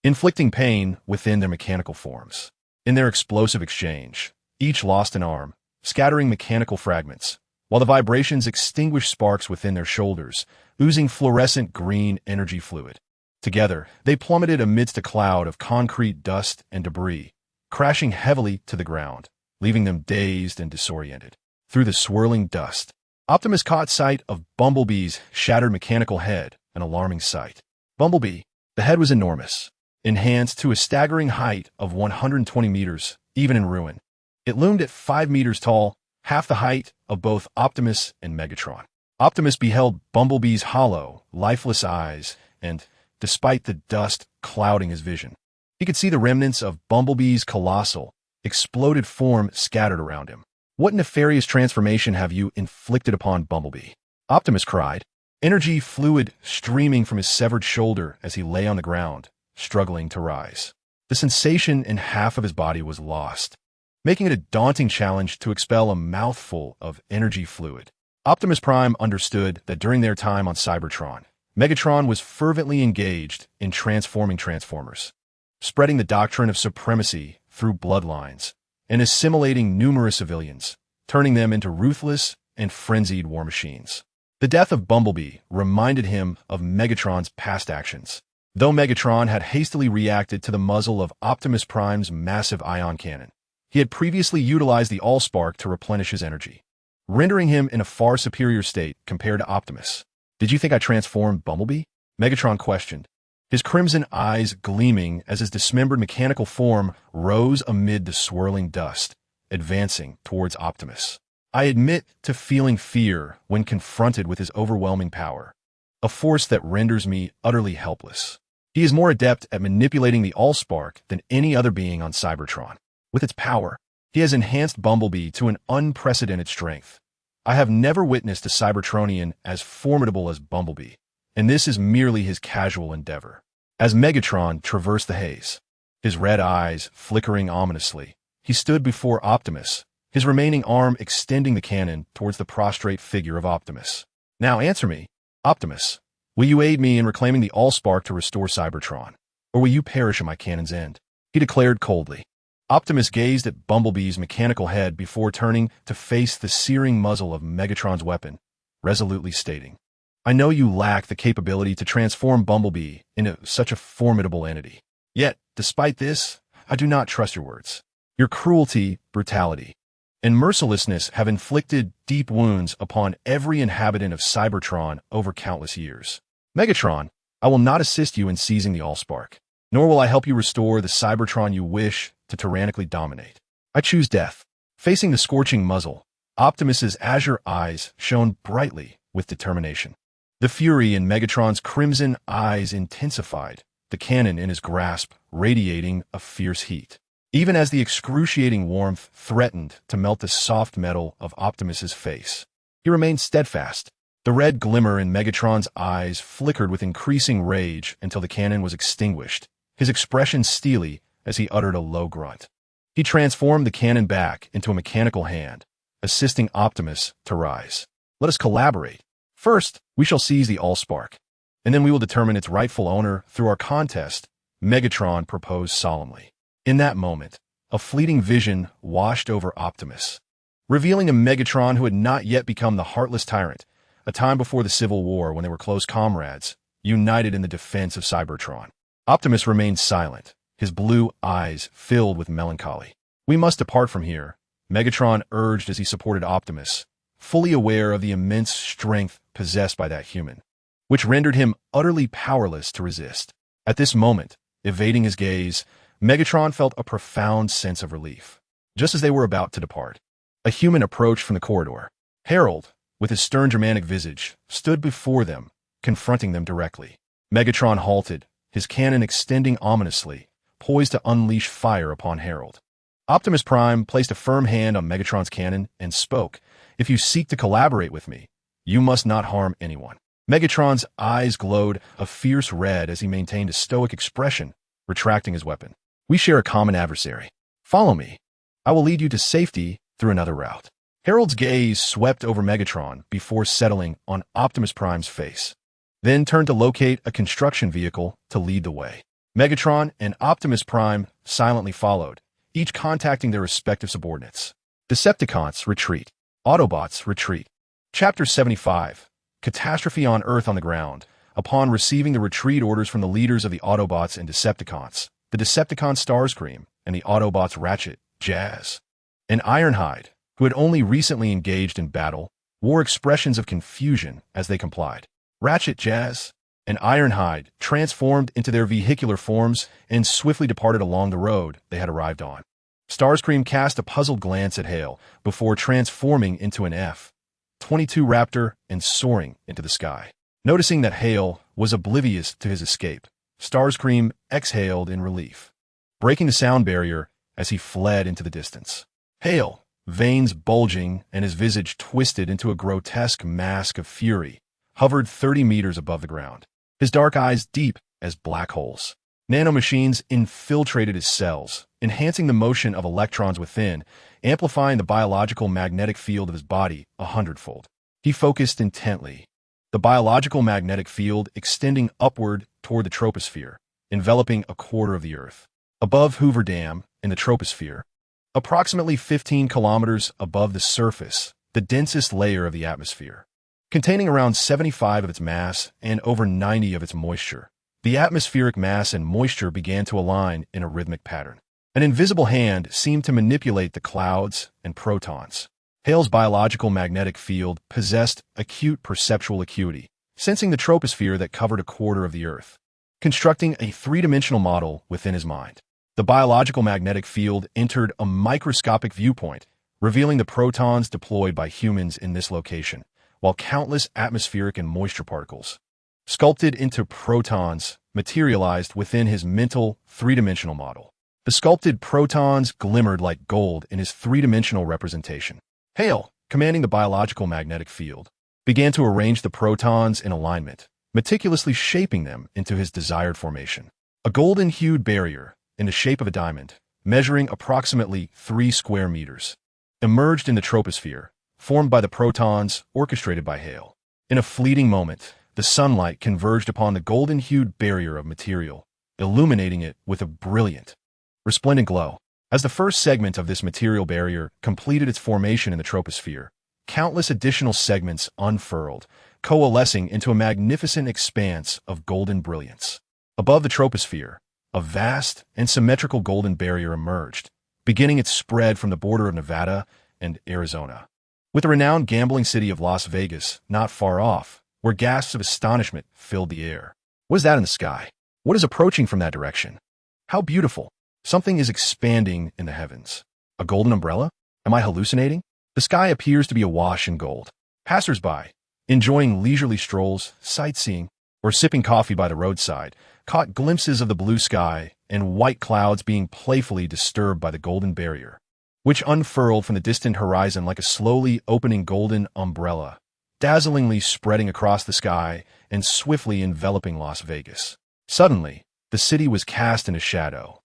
inflicting pain within their mechanical forms. In their explosive exchange, each lost an arm, scattering mechanical fragments, while the vibrations extinguished sparks within their shoulders, oozing fluorescent green energy fluid. Together, they plummeted amidst a cloud of concrete dust and debris, crashing heavily to the ground, leaving them dazed and disoriented. Through the swirling dust, Optimus caught sight of Bumblebee's shattered mechanical head, an alarming sight. Bumblebee, the head was enormous, enhanced to a staggering height of 120 meters, even in ruin. It loomed at 5 meters tall, half the height of both Optimus and Megatron. Optimus beheld Bumblebee's hollow, lifeless eyes, and, despite the dust clouding his vision, he could see the remnants of Bumblebee's colossal, exploded form scattered around him. "What nefarious transformation have you inflicted upon Bumblebee?" Optimus cried, energy fluid streaming from his severed shoulder as he lay on the ground, struggling to rise. The sensation in half of his body was lost, making it a daunting challenge to expel a mouthful of energy fluid. Optimus Prime understood that during their time on Cybertron, Megatron was fervently engaged in transforming Transformers, spreading the doctrine of supremacy through bloodlines, and assimilating numerous civilians, turning them into ruthless and frenzied war machines. The death of Bumblebee reminded him of Megatron's past actions, though Megatron had hastily reacted to the muzzle of Optimus Prime's massive ion cannon. He had previously utilized the Allspark to replenish his energy, rendering him in a far superior state compared to Optimus. "Did you think I transformed Bumblebee?" Megatron questioned, his crimson eyes gleaming as his dismembered mechanical form rose amid the swirling dust, advancing towards Optimus. "I admit to feeling fear when confronted with his overwhelming power, a force that renders me utterly helpless. He is more adept at manipulating the Allspark than any other being on Cybertron. With its power, he has enhanced Bumblebee to an unprecedented strength. I have never witnessed a Cybertronian as formidable as Bumblebee, and this is merely his casual endeavor." As Megatron traversed the haze, his red eyes flickering ominously, he stood before Optimus, his remaining arm extending the cannon towards the prostrate figure of Optimus. "Now answer me, Optimus. Will you aid me in reclaiming the Allspark to restore Cybertron, or will you perish at my cannon's end?" he declared coldly. Optimus gazed at Bumblebee's mechanical head before turning to face the searing muzzle of Megatron's weapon, resolutely stating, "I know you lack the capability to transform Bumblebee into such a formidable entity. Yet, despite this, I do not trust your words. Your cruelty, brutality, and mercilessness have inflicted deep wounds upon every inhabitant of Cybertron over countless years. Megatron, I will not assist you in seizing the Allspark, nor will I help you restore the Cybertron you wish to tyrannically dominate. I choose death." Facing the scorching muzzle, Optimus's azure eyes shone brightly with determination. The fury in Megatron's crimson eyes intensified, the cannon in his grasp radiating a fierce heat. Even as the excruciating warmth threatened to melt the soft metal of Optimus's face, he remained steadfast. The red glimmer in Megatron's eyes flickered with increasing rage until the cannon was extinguished, his expression steely as he uttered a low grunt. He transformed the cannon back into a mechanical hand, assisting Optimus to rise. "Let us collaborate. First, we shall seize the Allspark, and then we will determine its rightful owner through our contest," Megatron proposed solemnly. In that moment, a fleeting vision washed over Optimus, revealing a Megatron who had not yet become the heartless tyrant, a time before the Civil War when they were close comrades, united in the defense of Cybertron. Optimus remained silent, his blue eyes filled with melancholy. "We must depart from here," Megatron urged as he supported Optimus, fully aware of the immense strength possessed by that human, which rendered him utterly powerless to resist. At this moment, evading his gaze, Megatron felt a profound sense of relief. Just as they were about to depart, a human approached from the corridor. Harold, with his stern Germanic visage, stood before them, confronting them directly. Megatron halted, his cannon extending ominously, poised to unleash fire upon Harold. Optimus Prime placed a firm hand on Megatron's cannon and spoke, "If you seek to collaborate with me, you must not harm anyone." Megatron's eyes glowed a fierce red as he maintained a stoic expression, retracting his weapon. "We share a common adversary. Follow me. I will lead you to safety through another route." Harold's gaze swept over Megatron before settling on Optimus Prime's face, then turned to locate a construction vehicle to lead the way. Megatron and Optimus Prime silently followed, each contacting their respective subordinates. Decepticons retreat. Autobots retreat. Chapter 75. Catastrophe on Earth on the ground. Upon receiving the retreat orders from the leaders of the Autobots and Decepticons, the Decepticon Starscream and the Autobots Ratchet, Jazz, and Ironhide, who had only recently engaged in battle, wore expressions of confusion as they complied. Ratchet, Jazz, and Ironhide transformed into their vehicular forms and swiftly departed along the road they had arrived on. Starscream cast a puzzled glance at Hale before transforming into an F-22 Raptor and soaring into the sky. Noticing that Hale was oblivious to his escape, Starscream exhaled in relief, breaking the sound barrier as he fled into the distance. Hale, veins bulging and his visage twisted into a grotesque mask of fury, hovered 30 meters above the ground, his dark eyes deep as black holes. Nanomachines infiltrated his cells, enhancing the motion of electrons within, amplifying the biological magnetic field of his body 100-fold. He focused intently, the biological magnetic field extending upward toward the troposphere, enveloping a quarter of the Earth. Above Hoover Dam, in the troposphere, approximately 15 kilometers above the surface, the densest layer of the atmosphere, containing around 75 of its mass and over 90 of its moisture, The atmospheric mass and moisture began to align in a rhythmic pattern. An invisible hand seemed to manipulate the clouds and protons. Hale's biological magnetic field possessed acute perceptual acuity, sensing the troposphere that covered a quarter of the Earth, constructing a three-dimensional model within his mind. The biological magnetic field entered a microscopic viewpoint, revealing the protons deployed by humans in this location, while countless atmospheric and moisture particles, sculpted into protons, materialized within his mental three-dimensional model. The sculpted protons glimmered like gold in his three-dimensional representation. Hale, commanding the biological magnetic field, began to arrange the protons in alignment, meticulously shaping them into his desired formation. A golden-hued barrier, in the shape of a diamond, measuring approximately 3 square meters, emerged in the troposphere, formed by the protons orchestrated by Hale. In a fleeting moment, the sunlight converged upon the golden-hued barrier of material, illuminating it with a brilliant, resplendent glow. As the first segment of this material barrier completed its formation in the troposphere, countless additional segments unfurled, coalescing into a magnificent expanse of golden brilliance. Above the troposphere, a vast and symmetrical golden barrier emerged, beginning its spread from the border of Nevada and Arizona. With the renowned gambling city of Las Vegas not far off, where gasps of astonishment filled the air. What is that in the sky? What is approaching from that direction? How beautiful! Something is expanding in the heavens. A golden umbrella? Am I hallucinating? The sky appears to be awash in gold. Passers-by, enjoying leisurely strolls, sightseeing, or sipping coffee by the roadside, caught glimpses of the blue sky and white clouds being playfully disturbed by the golden barrier, which unfurled from the distant horizon like a slowly opening golden umbrella, dazzlingly spreading across the sky and swiftly enveloping Las Vegas. Suddenly, the city was cast in a shadow,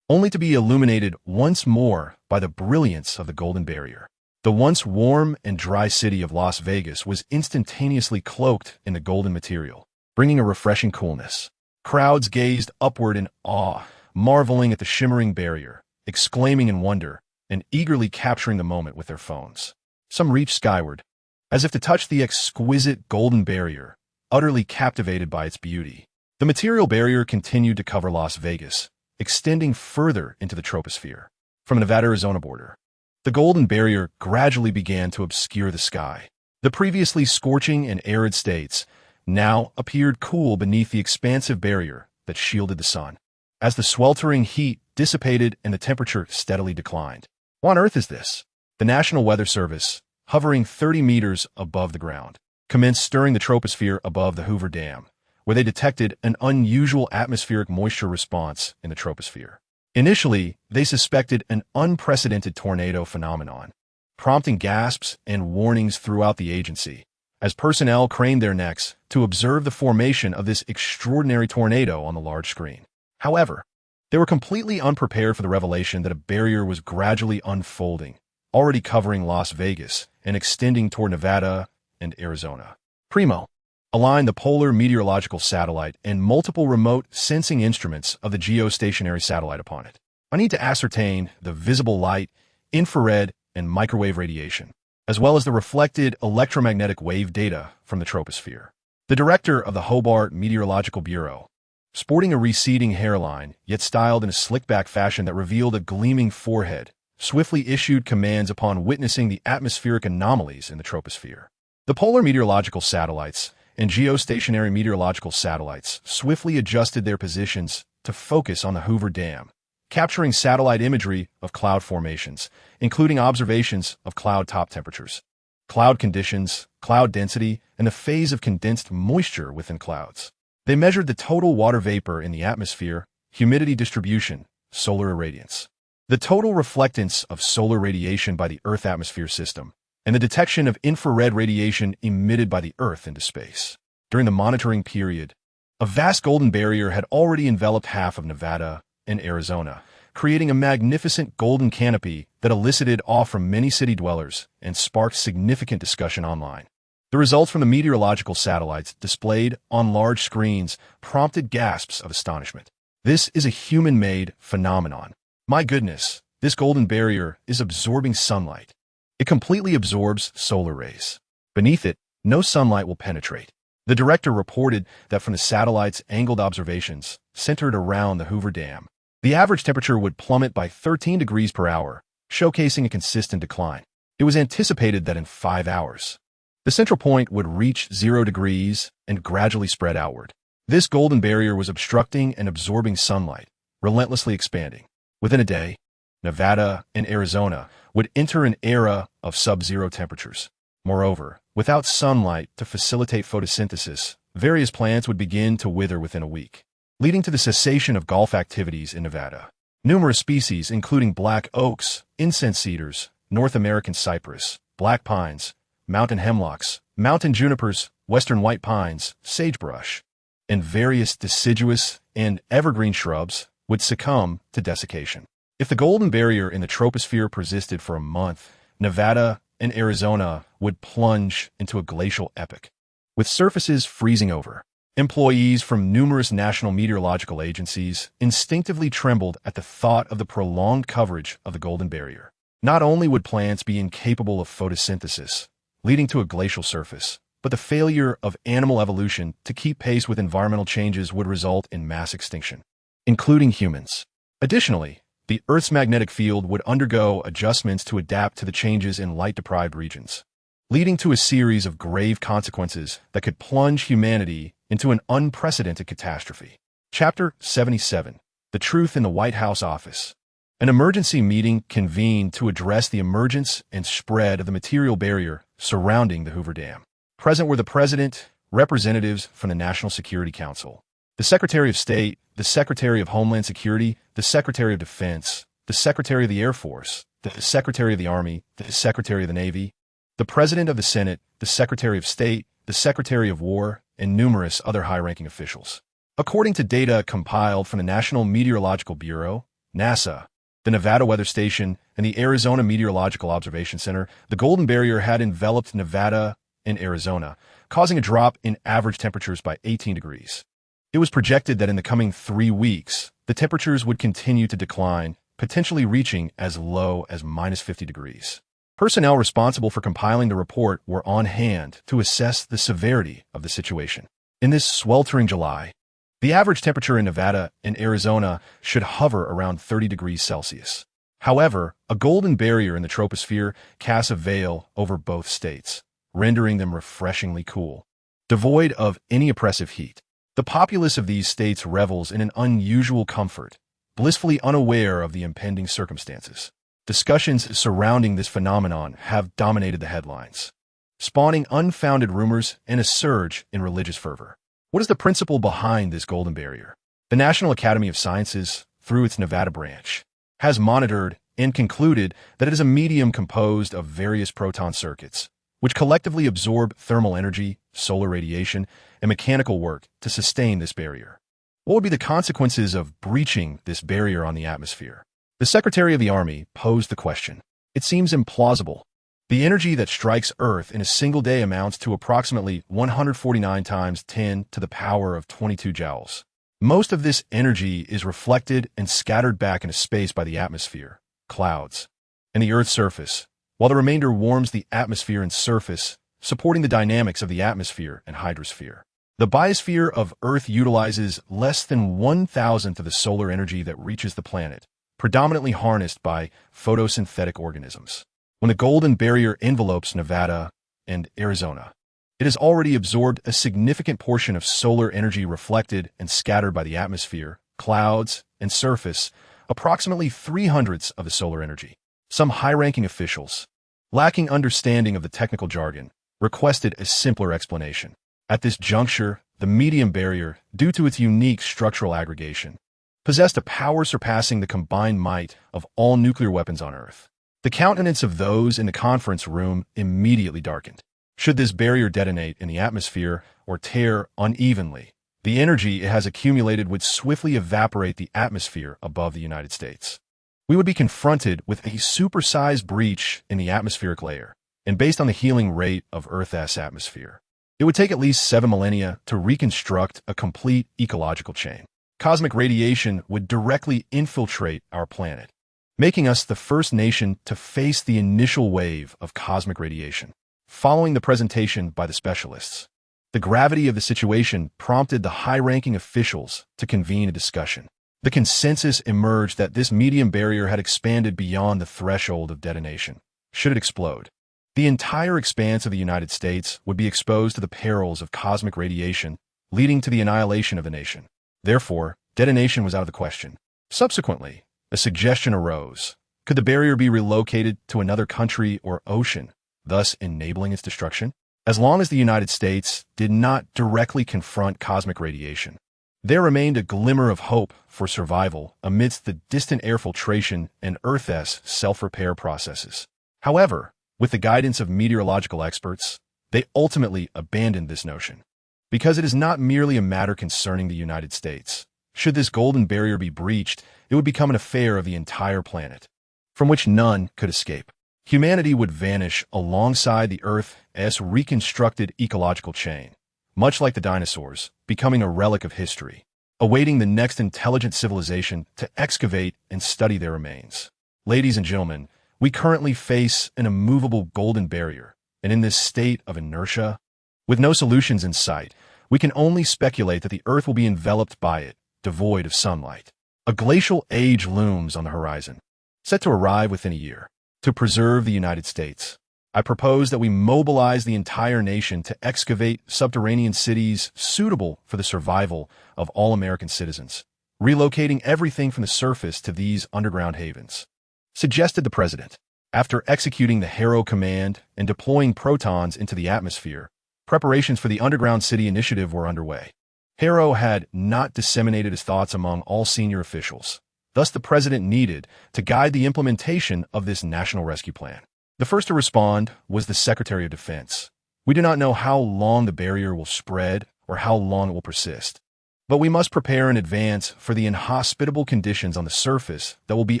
only to be illuminated once more by the brilliance of the golden barrier. The once warm and dry city of Las Vegas was instantaneously cloaked in the golden material, bringing a refreshing coolness. Crowds gazed upward in awe, marveling at the shimmering barrier, exclaiming in wonder, and eagerly capturing the moment with their phones. Some reached skyward, as if to touch the exquisite golden barrier, utterly captivated by its beauty. The material barrier continued to cover Las Vegas, extending further into the troposphere. From the Nevada-Arizona border, the golden barrier gradually began to obscure the sky. The previously scorching and arid states now appeared cool beneath the expansive barrier that shielded the sun. As the sweltering heat dissipated and the temperature steadily declined. What on earth is this? The National Weather Service, hovering 30 meters above the ground, commenced stirring the troposphere above the Hoover Dam, where they detected an unusual atmospheric moisture response in the troposphere. Initially, they suspected an unprecedented tornado phenomenon, prompting gasps and warnings throughout the agency, as personnel craned their necks to observe the formation of this extraordinary tornado on the large screen. However, they were completely unprepared for the revelation that a barrier was gradually unfolding, already covering Las Vegas and extending toward Nevada and Arizona. Primo, align the Polar Meteorological Satellite and multiple remote sensing instruments of the geostationary satellite upon it. I need to ascertain the visible light, infrared, and microwave radiation, as well as the reflected electromagnetic wave data from the troposphere. The director of the Hobart Meteorological Bureau, sporting a receding hairline, yet styled in a slick-back fashion that revealed a gleaming forehead, swiftly issued commands upon witnessing the atmospheric anomalies in the troposphere. The polar meteorological satellites and geostationary meteorological satellites swiftly adjusted their positions to focus on the Hoover Dam, capturing satellite imagery of cloud formations, including observations of cloud top temperatures, cloud conditions, cloud density, and the phase of condensed moisture within clouds. They measured the total water vapor in the atmosphere, humidity distribution, solar irradiance, the total reflectance of solar radiation by the Earth atmosphere system, and the detection of infrared radiation emitted by the Earth into space. During the monitoring period, a vast golden barrier had already enveloped half of Nevada and Arizona, creating a magnificent golden canopy that elicited awe from many city dwellers and sparked significant discussion online. The results from the meteorological satellites displayed on large screens prompted gasps of astonishment. This is a human-made phenomenon. My goodness, this golden barrier is absorbing sunlight. It completely absorbs solar rays. Beneath it, no sunlight will penetrate. The director reported that from the satellite's angled observations centered around the Hoover Dam, the average temperature would plummet by 13 degrees per hour, showcasing a consistent decline. It was anticipated that in 5 hours, the central point would reach 0 degrees and gradually spread outward. This golden barrier was obstructing and absorbing sunlight, relentlessly expanding. Within a day, Nevada and Arizona would enter an era of sub-zero temperatures. Moreover, without sunlight to facilitate photosynthesis, various plants would begin to wither within a week, leading to the cessation of golf activities in Nevada. Numerous species, including black oaks, incense cedars, North American cypress, black pines, mountain hemlocks, mountain junipers, western white pines, sagebrush, and various deciduous and evergreen shrubs would succumb to desiccation. If the golden barrier in the troposphere persisted for a month, Nevada and Arizona would plunge into a glacial epoch, with surfaces freezing over. Employees from numerous national meteorological agencies instinctively trembled at the thought of the prolonged coverage of the golden barrier. Not only would plants be incapable of photosynthesis, leading to a glacial surface, but the failure of animal evolution to keep pace with environmental changes would result in mass extinction, including humans. Additionally, the Earth's magnetic field would undergo adjustments to adapt to the changes in light-deprived regions, leading to a series of grave consequences that could plunge humanity into an unprecedented catastrophe. Chapter 77. The Truth in the White House Office. An emergency meeting convened to address the emergence and spread of the material barrier surrounding the Hoover Dam. Present were the President, representatives from the National Security Council, the Secretary of State, the Secretary of Homeland Security, the Secretary of Defense, the Secretary of the Air Force, the Secretary of the Army, the Secretary of the Navy, the President of the Senate, the Secretary of State, the Secretary of War, and numerous other high-ranking officials. According to data compiled from the National Meteorological Bureau, NASA, the Nevada Weather Station, and the Arizona Meteorological Observation Center, the golden barrier had enveloped Nevada and Arizona, causing a drop in average temperatures by 18 degrees. It was projected that in the coming 3 weeks, the temperatures would continue to decline, potentially reaching as low as -50 degrees. Personnel responsible for compiling the report were on hand to assess the severity of the situation. In this sweltering July, the average temperature in Nevada and Arizona should hover around 30 degrees Celsius. However, a golden barrier in the troposphere casts a veil over both states, rendering them refreshingly cool, devoid of any oppressive heat. The populace of these states revels in an unusual comfort, blissfully unaware of the impending circumstances. Discussions surrounding this phenomenon have dominated the headlines, spawning unfounded rumors and a surge in religious fervor. What is the principle behind this golden barrier? The National Academy of Sciences, through its Nevada branch, has monitored and concluded that it is a medium composed of various proton circuits, which collectively absorb thermal energy, solar radiation, and mechanical work to sustain this barrier. What would be the consequences of breaching this barrier on the atmosphere? The Secretary of the Army posed the question. It seems implausible. The energy that strikes Earth in a single day amounts to approximately 149 times 10 to the power of 22 joules. Most of this energy is reflected and scattered back into space by the atmosphere, clouds, and the Earth's surface, while the remainder warms the atmosphere and surface, supporting the dynamics of the atmosphere and hydrosphere. The biosphere of Earth utilizes less than 1,000th of the solar energy that reaches the planet, predominantly harnessed by photosynthetic organisms. When the golden barrier envelopes Nevada and Arizona, it has already absorbed a significant portion of solar energy reflected and scattered by the atmosphere, clouds, and surface, approximately 3/100ths of the solar energy. Some high-ranking officials, lacking understanding of the technical jargon, requested a simpler explanation. At this juncture, the medium barrier, due to its unique structural aggregation, possessed a power surpassing the combined might of all nuclear weapons on Earth. The countenance of those in the conference room immediately darkened. Should this barrier detonate in the atmosphere or tear unevenly, the energy it has accumulated would swiftly evaporate the atmosphere above the United States. We would be confronted with a supersized breach in the atmospheric layer, and based on the healing rate of Earth's atmosphere, it would take at least 7 millennia to reconstruct a complete ecological chain. Cosmic radiation would directly infiltrate our planet, making us the first nation to face the initial wave of cosmic radiation. Following the presentation by the specialists, The gravity of the situation prompted the high-ranking officials to convene a discussion. The consensus emerged that this medium barrier had expanded beyond the threshold of detonation. Should it explode, the entire expanse of the United States would be exposed to the perils of cosmic radiation, leading to the annihilation of the nation. Therefore, detonation was out of the question. Subsequently, a suggestion arose. Could the barrier be relocated to another country or ocean, thus enabling its destruction? As long as the United States did not directly confront cosmic radiation, there remained a glimmer of hope for survival amidst the distant air filtration and Earth's self-repair processes. However, with the guidance of meteorological experts, they ultimately abandoned this notion. Because it is not merely a matter concerning the United States. Should this golden barrier be breached, it would become an affair of the entire planet, from which none could escape. Humanity would vanish alongside the Earth's reconstructed ecological chain, much like the dinosaurs, becoming a relic of history, awaiting the next intelligent civilization to excavate and study their remains. Ladies and gentlemen, we currently face an immovable golden barrier, and in this state of inertia, with no solutions in sight, we can only speculate that the Earth will be enveloped by it, devoid of sunlight. A glacial age looms on the horizon, set to arrive within a year. To preserve the United States, I propose that we mobilize the entire nation to excavate subterranean cities suitable for the survival of all American citizens, relocating everything from the surface to these underground havens, suggested the president. After executing the HARO command and deploying protons into the atmosphere, preparations for the underground city initiative were underway. HARO had not disseminated his thoughts among all senior officials. Thus, the president needed to guide the implementation of this national rescue plan. The first to respond was the Secretary of Defense. We do not know how long the barrier will spread or how long it will persist, but we must prepare in advance for the inhospitable conditions on the surface that will be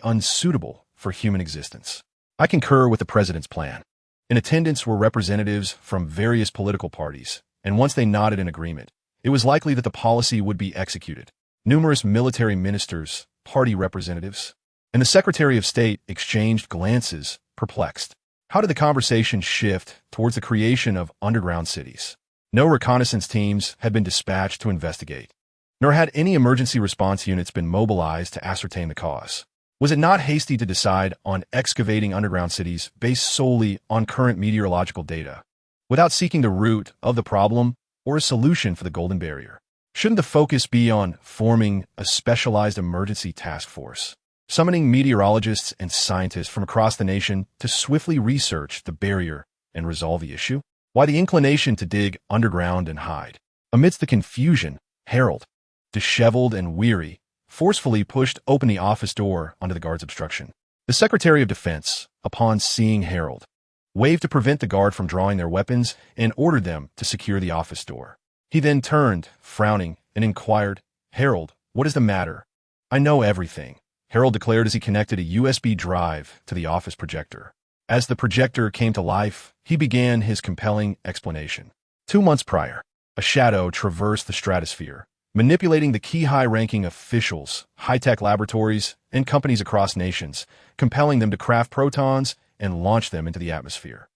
unsuitable for human existence. I concur with the president's plan. In attendance were representatives from various political parties, and once they nodded in agreement, it was likely that the policy would be executed. Numerous military ministers, party representatives, and the Secretary of State exchanged glances, perplexed. How did the conversation shift towards the creation of underground cities? No reconnaissance teams had been dispatched to investigate, nor had any emergency response units been mobilized to ascertain the cause. Was it not hasty to decide on excavating underground cities based solely on current meteorological data, without seeking the root of the problem or a solution for the golden barrier? Shouldn't the focus be on forming a specialized emergency task force, summoning meteorologists and scientists from across the nation to swiftly research the barrier and resolve the issue? Why the inclination to dig underground and hide? Amidst the confusion, Harold, disheveled and weary, forcefully pushed open the office door onto the guard's obstruction. The Secretary of Defense, upon seeing Harold, waved to prevent the guard from drawing their weapons and ordered them to secure the office door. He then turned, frowning, and inquired, "Harold, what is the matter?" "I know everything," Harold declared as he connected a USB drive to the office projector. As the projector came to life, he began his compelling explanation. 2 months prior, a shadow traversed the stratosphere, manipulating the key high-ranking officials, high-tech laboratories, and companies across nations, compelling them to craft protons and launch them into the atmosphere.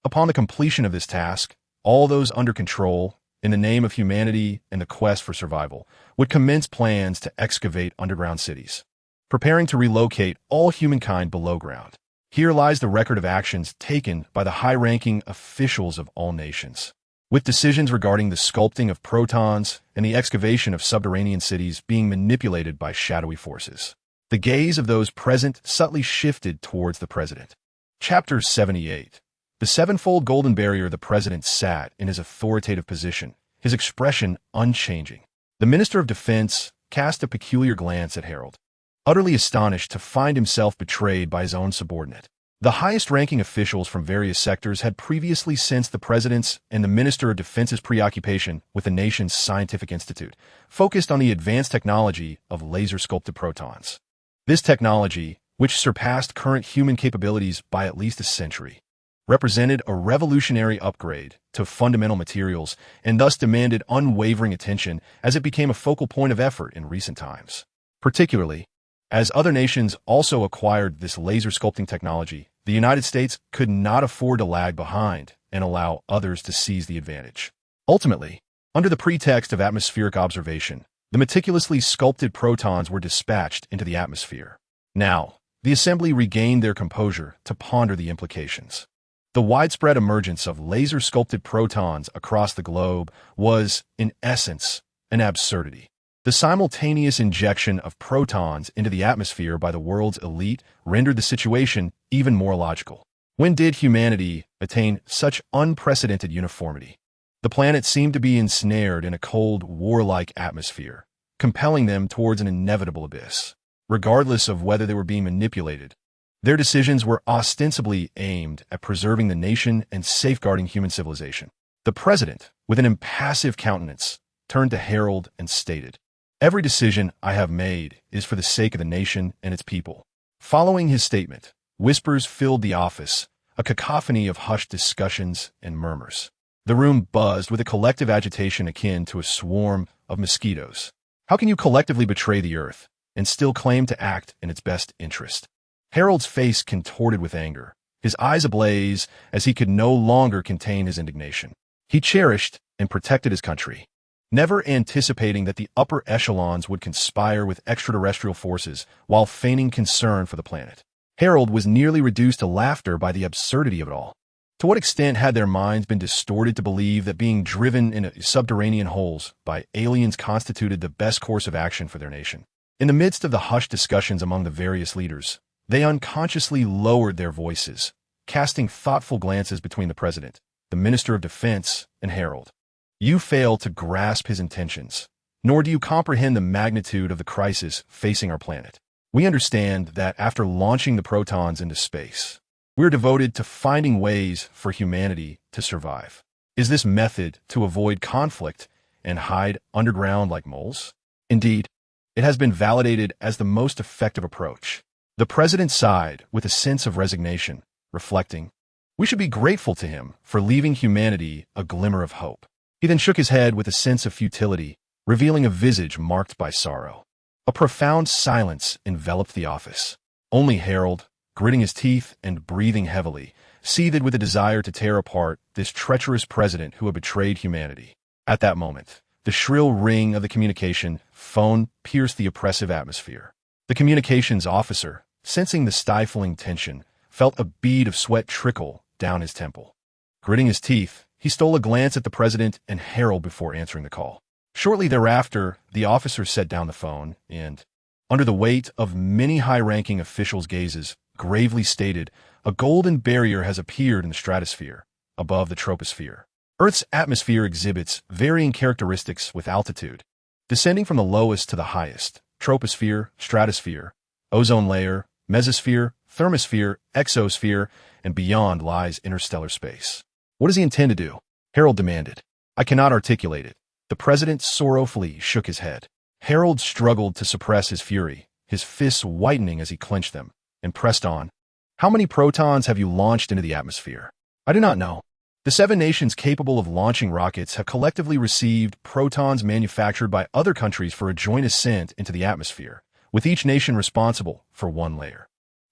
Upon the completion of this task, all those under control, in the name of humanity and the quest for survival, would commence plans to excavate underground cities, preparing to relocate all humankind below ground. Here lies the record of actions taken by the high-ranking officials of all nations, with decisions regarding the sculpting of protons and the excavation of subterranean cities being manipulated by shadowy forces. The gaze of those present subtly shifted towards the president. Chapter 78. The sevenfold golden barrier. The president sat in his authoritative position, his expression unchanging. The Minister of Defense cast a peculiar glance at Harold, utterly astonished to find himself betrayed by his own subordinate. The highest-ranking officials from various sectors had previously sensed the president's and the Minister of Defense's preoccupation with the nation's scientific institute, focused on the advanced technology of laser-sculpted protons. This technology, which surpassed current human capabilities by at least a century, represented a revolutionary upgrade to fundamental materials and thus demanded unwavering attention as it became a focal point of effort in recent times. Particularly, as other nations also acquired this laser sculpting technology, the United States could not afford to lag behind and allow others to seize the advantage. Ultimately, Under the pretext of atmospheric observation, the meticulously sculpted protons were dispatched into the atmosphere. Now, the assembly regained their composure to ponder the implications. The widespread emergence of laser-sculpted protons across the globe was, in essence, an absurdity. The simultaneous injection of protons into the atmosphere by the world's elite rendered the situation even more logical. When did humanity attain such unprecedented uniformity? The planet seemed to be ensnared in a cold, warlike atmosphere, compelling them towards an inevitable abyss. Regardless of whether they were being manipulated, their decisions were ostensibly aimed at preserving the nation and safeguarding human civilization. The president, with an impassive countenance, turned to Harold and stated, "Every decision I have made is for the sake of the nation and its people." Following his statement, whispers filled the office, a cacophony of hushed discussions and murmurs. The room buzzed with a collective agitation akin to a swarm of mosquitoes. How can you collectively betray the earth and still claim to act in its best interest? Harold's face contorted with anger, his eyes ablaze as he could no longer contain his indignation. He cherished and protected his country, never anticipating that the upper echelons would conspire with extraterrestrial forces while feigning concern for the planet. Harold was nearly reduced to laughter by the absurdity of it all. To what extent had their minds been distorted to believe that being driven into subterranean holes by aliens constituted the best course of action for their nation? In the midst of the hushed discussions among the various leaders, they unconsciously lowered their voices, casting thoughtful glances between the president, the Minister of Defense, and Harold. You fail to grasp his intentions, nor do you comprehend the magnitude of the crisis facing our planet. We understand that after launching the protons into space, we're devoted to finding ways for humanity to survive. Is this method to avoid conflict and hide underground like moles? Indeed, it has been validated as the most effective approach. The president sighed with a sense of resignation, reflecting, "We should be grateful to him for leaving humanity a glimmer of hope." He then shook his head with a sense of futility, revealing a visage marked by sorrow. A profound silence enveloped the office. Only Harold, gritting his teeth and breathing heavily, seethed with a desire to tear apart this treacherous president who had betrayed humanity. At that moment, the shrill ring of the communication phone pierced the oppressive atmosphere. The communications officer, sensing the stifling tension, felt a bead of sweat trickle down his temple. Gritting his teeth, he stole a glance at the president and Harold before answering the call. Shortly thereafter, the officer set down the phone and, under the weight of many high-ranking officials' gazes, gravely stated, "A golden barrier has appeared in the stratosphere, above the troposphere." Earth's atmosphere exhibits varying characteristics with altitude, descending from the lowest to the highest: troposphere, stratosphere, ozone layer, mesosphere, thermosphere, exosphere, and beyond lies interstellar space. What does he intend to do? Harold demanded. I cannot articulate it. The president sorrowfully shook his head. Harold struggled to suppress his fury, his fists whitening as he clenched them, and pressed on. How many protons have you launched into the atmosphere? I do not know. The 7 nations capable of launching rockets have collectively received protons manufactured by other countries for a joint ascent into the atmosphere, with each nation responsible for 1 layer.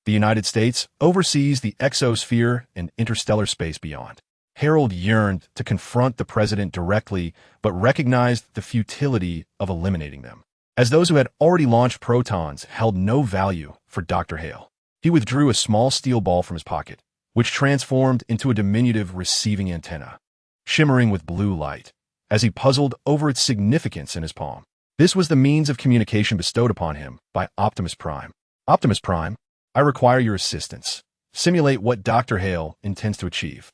The United States oversees the exosphere and interstellar space beyond. Harold yearned to confront the president directly, but recognized the futility of eliminating them, as those who had already launched protons held no value for Dr. Hale. He withdrew a small steel ball from his pocket, which transformed into a diminutive receiving antenna, shimmering with blue light, as he puzzled over its significance in his palm. This was the means of communication bestowed upon him by Optimus Prime. Optimus Prime, I require your assistance. Simulate what Dr. Hale intends to achieve.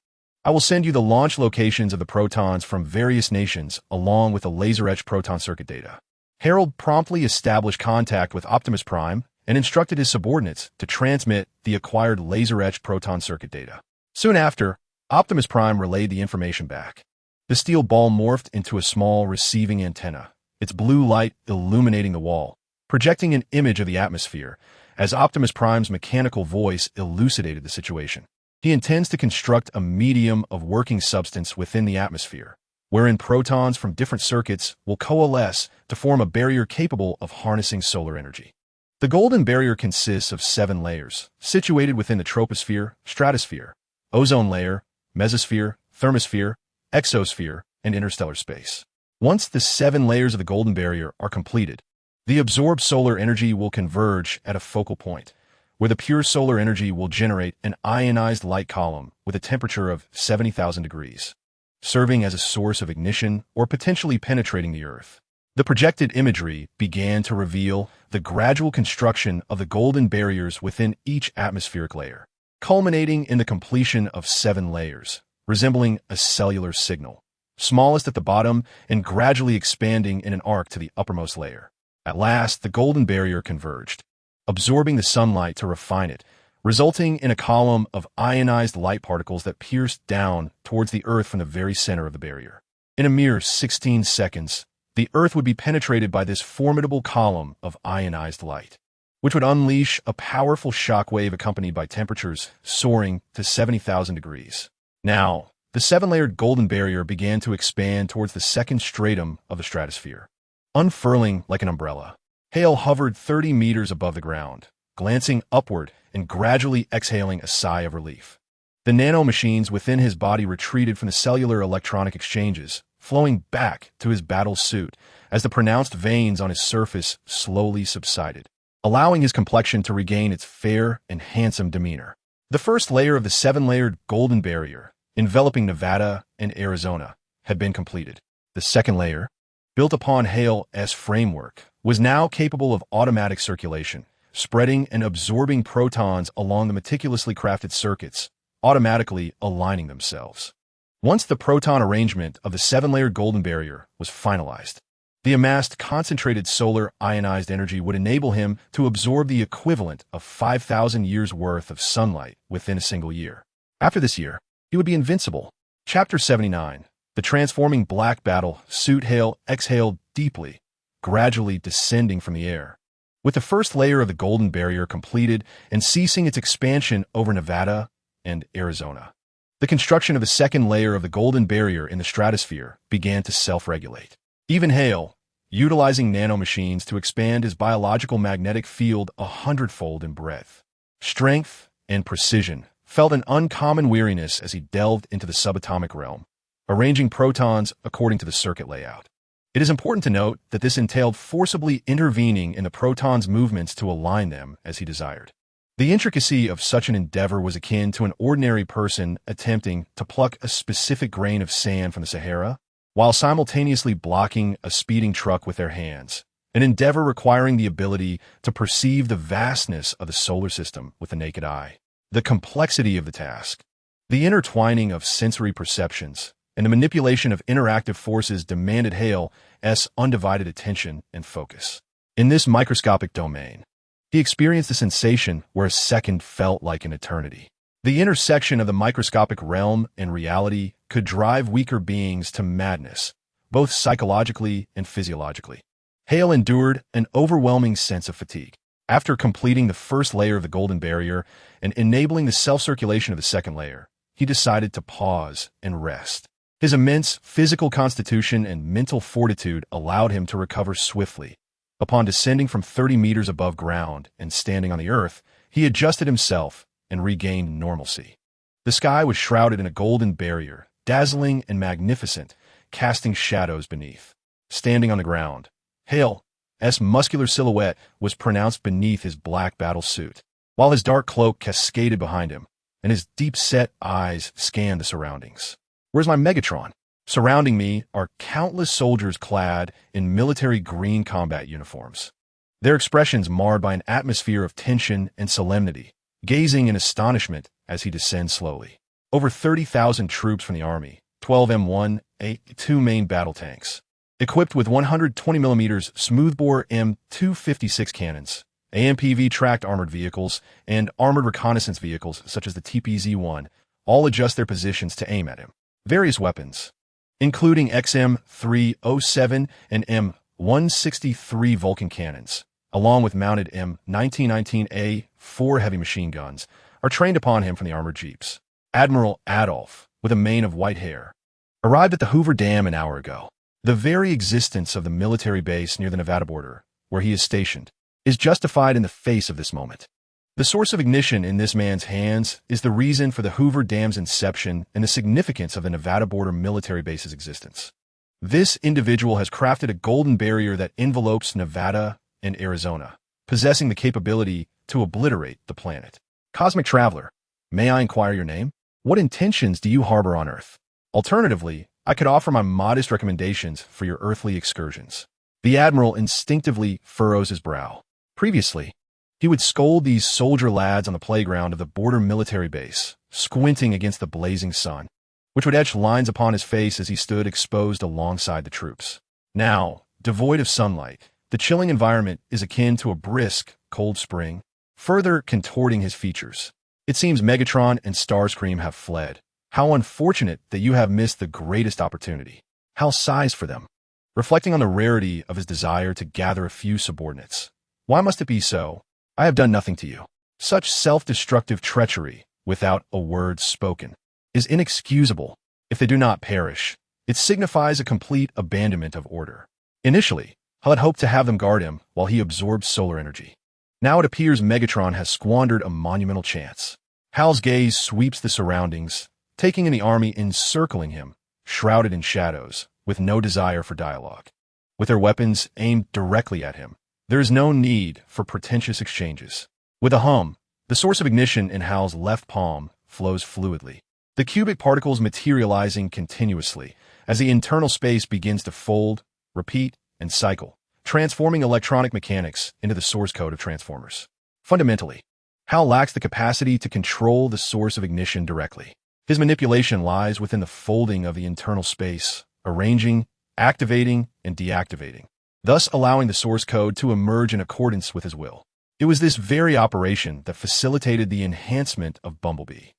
I will send you the launch locations of the protons from various nations, along with the laser-etched proton circuit data. Harold promptly established contact with Optimus Prime and instructed his subordinates to transmit the acquired laser-etched proton circuit data. Soon after, Optimus Prime relayed the information back. The steel ball morphed into a small receiving antenna, its blue light illuminating the wall, projecting an image of the atmosphere, as Optimus Prime's mechanical voice elucidated the situation. He intends to construct a medium of working substance within the atmosphere, wherein protons from different circuits will coalesce to form a barrier capable of harnessing solar energy. The golden barrier consists of 7 layers, situated within the troposphere, stratosphere, ozone layer, mesosphere, thermosphere, exosphere, and interstellar space. Once the 7 layers of the golden barrier are completed, the absorbed solar energy will converge at a focal point, where the pure solar energy will generate an ionized light column with a temperature of 70,000 degrees, serving as a source of ignition or potentially penetrating the Earth. The projected imagery began to reveal the gradual construction of the golden barriers within each atmospheric layer, culminating in the completion of 7 layers, resembling a cellular signal, smallest at the bottom and gradually expanding in an arc to the uppermost layer. At last, the golden barrier converged, absorbing the sunlight to refine it, resulting in a column of ionized light particles that pierced down towards the Earth from the very center of the barrier. In a mere 16 seconds, the Earth would be penetrated by this formidable column of ionized light, which would unleash a powerful shock wave accompanied by temperatures soaring to 70,000 degrees. Now, the 7-layered golden barrier began to expand towards the second stratum of the stratosphere. Unfurling like an umbrella, Hale hovered 30 meters above the ground, glancing upward and gradually exhaling a sigh of relief. The nanomachines within his body retreated from the cellular electronic exchanges, flowing back to his battle suit as the pronounced veins on his surface slowly subsided, allowing his complexion to regain its fair and handsome demeanor. The first layer of the 7-layered golden barrier, enveloping Nevada and Arizona, had been completed. The second layer, built upon Hale's framework, was now capable of automatic circulation, spreading and absorbing protons along the meticulously crafted circuits, automatically aligning themselves. Once the proton arrangement of the 7-layered golden barrier was finalized, the amassed concentrated solar ionized energy would enable him to absorb the equivalent of 5,000 years' worth of sunlight within a single year. After this year, he would be invincible. Chapter 79. The transforming black battle suit Hale exhaled deeply, gradually descending from the air. With the first layer of the golden barrier completed and ceasing its expansion over Nevada and Arizona, the construction of the second layer of the golden barrier in the stratosphere began to self-regulate. Even Hale, utilizing nanomachines to expand his biological magnetic field 100-fold in breadth, strength, and precision, felt an uncommon weariness as he delved into the subatomic realm, arranging protons according to the circuit layout. It is important to note that this entailed forcibly intervening in the protons' movements to align them as he desired. The intricacy of such an endeavor was akin to an ordinary person attempting to pluck a specific grain of sand from the Sahara, while simultaneously blocking a speeding truck with their hands, an endeavor requiring the ability to perceive the vastness of the solar system with the naked eye. The complexity of the task, the intertwining of sensory perceptions, and the manipulation of interactive forces demanded Hale's undivided attention and focus. In this microscopic domain, he experienced a sensation where a second felt like an eternity. The intersection of the microscopic realm and reality could drive weaker beings to madness, both psychologically and physiologically. Hale endured an overwhelming sense of fatigue. After completing the first layer of the golden barrier and enabling the self-circulation of the second layer, he decided to pause and rest. His immense physical constitution and mental fortitude allowed him to recover swiftly. Upon descending from 30 meters above ground and standing on the Earth, he adjusted himself and regained normalcy. The sky was shrouded in a golden barrier, dazzling and magnificent, casting shadows beneath. Standing on the ground, Hale's muscular silhouette was pronounced beneath his black battle suit, while his dark cloak cascaded behind him, and his deep-set eyes scanned the surroundings. "Where's my Megatron?" Surrounding me are countless soldiers clad in military green combat uniforms, their expressions marred by an atmosphere of tension and solemnity, gazing in astonishment as he descends slowly. Over 30,000 troops from the Army, 12 M1A2 main battle tanks, equipped with 120mm smoothbore M256 cannons, AMPV tracked armored vehicles, and armored reconnaissance vehicles such as the TPZ-1, all adjust their positions to aim at him. Various weapons, including XM307 and M163 Vulcan cannons, along with mounted M1919A4 heavy machine guns, are trained upon him from the armored jeeps. Admiral Adolf, with a mane of white hair, arrived at the Hoover Dam an hour ago. The very existence of the military base near the Nevada border, where he is stationed, is justified in the face of this moment. The source of ignition in this man's hands is the reason for the Hoover Dam's inception and the significance of the Nevada border military base's existence. This individual has crafted a golden barrier that envelopes Nevada and Arizona, possessing the capability to obliterate the planet. Cosmic Traveler, may I inquire your name? What intentions do you harbor on Earth? Alternatively, I could offer my modest recommendations for your earthly excursions. The Admiral instinctively furrows his brow. Previously, he would scold these soldier lads on the playground of the border military base, squinting against the blazing sun, which would etch lines upon his face as he stood exposed alongside the troops. Now, devoid of sunlight, the chilling environment is akin to a brisk, cold spring, further contorting his features. It seems Megatron and Starscream have fled. How unfortunate that you have missed the greatest opportunity. How sighs for them. Reflecting on the rarity of his desire to gather a few subordinates. Why must it be so? I have done nothing to you. Such self-destructive treachery, without a word spoken, is inexcusable. If they do not perish, it signifies a complete abandonment of order. Initially, Hal had hoped to have them guard him while he absorbed solar energy. Now it appears Megatron has squandered a monumental chance. Hal's gaze sweeps the surroundings, taking in the army encircling him, shrouded in shadows, with no desire for dialogue. With their weapons aimed directly at him, there is no need for pretentious exchanges. With a hum, the source of ignition in Hal's left palm flows fluidly, the cubic particles materializing continuously as the internal space begins to fold, repeat, and cycle, transforming electronic mechanics into the source code of transformers. Fundamentally, Hal lacks the capacity to control the source of ignition directly. His manipulation lies within the folding of the internal space, arranging, activating, and deactivating, thus allowing the source code to emerge in accordance with his will. It was this very operation that facilitated the enhancement of Bumblebee.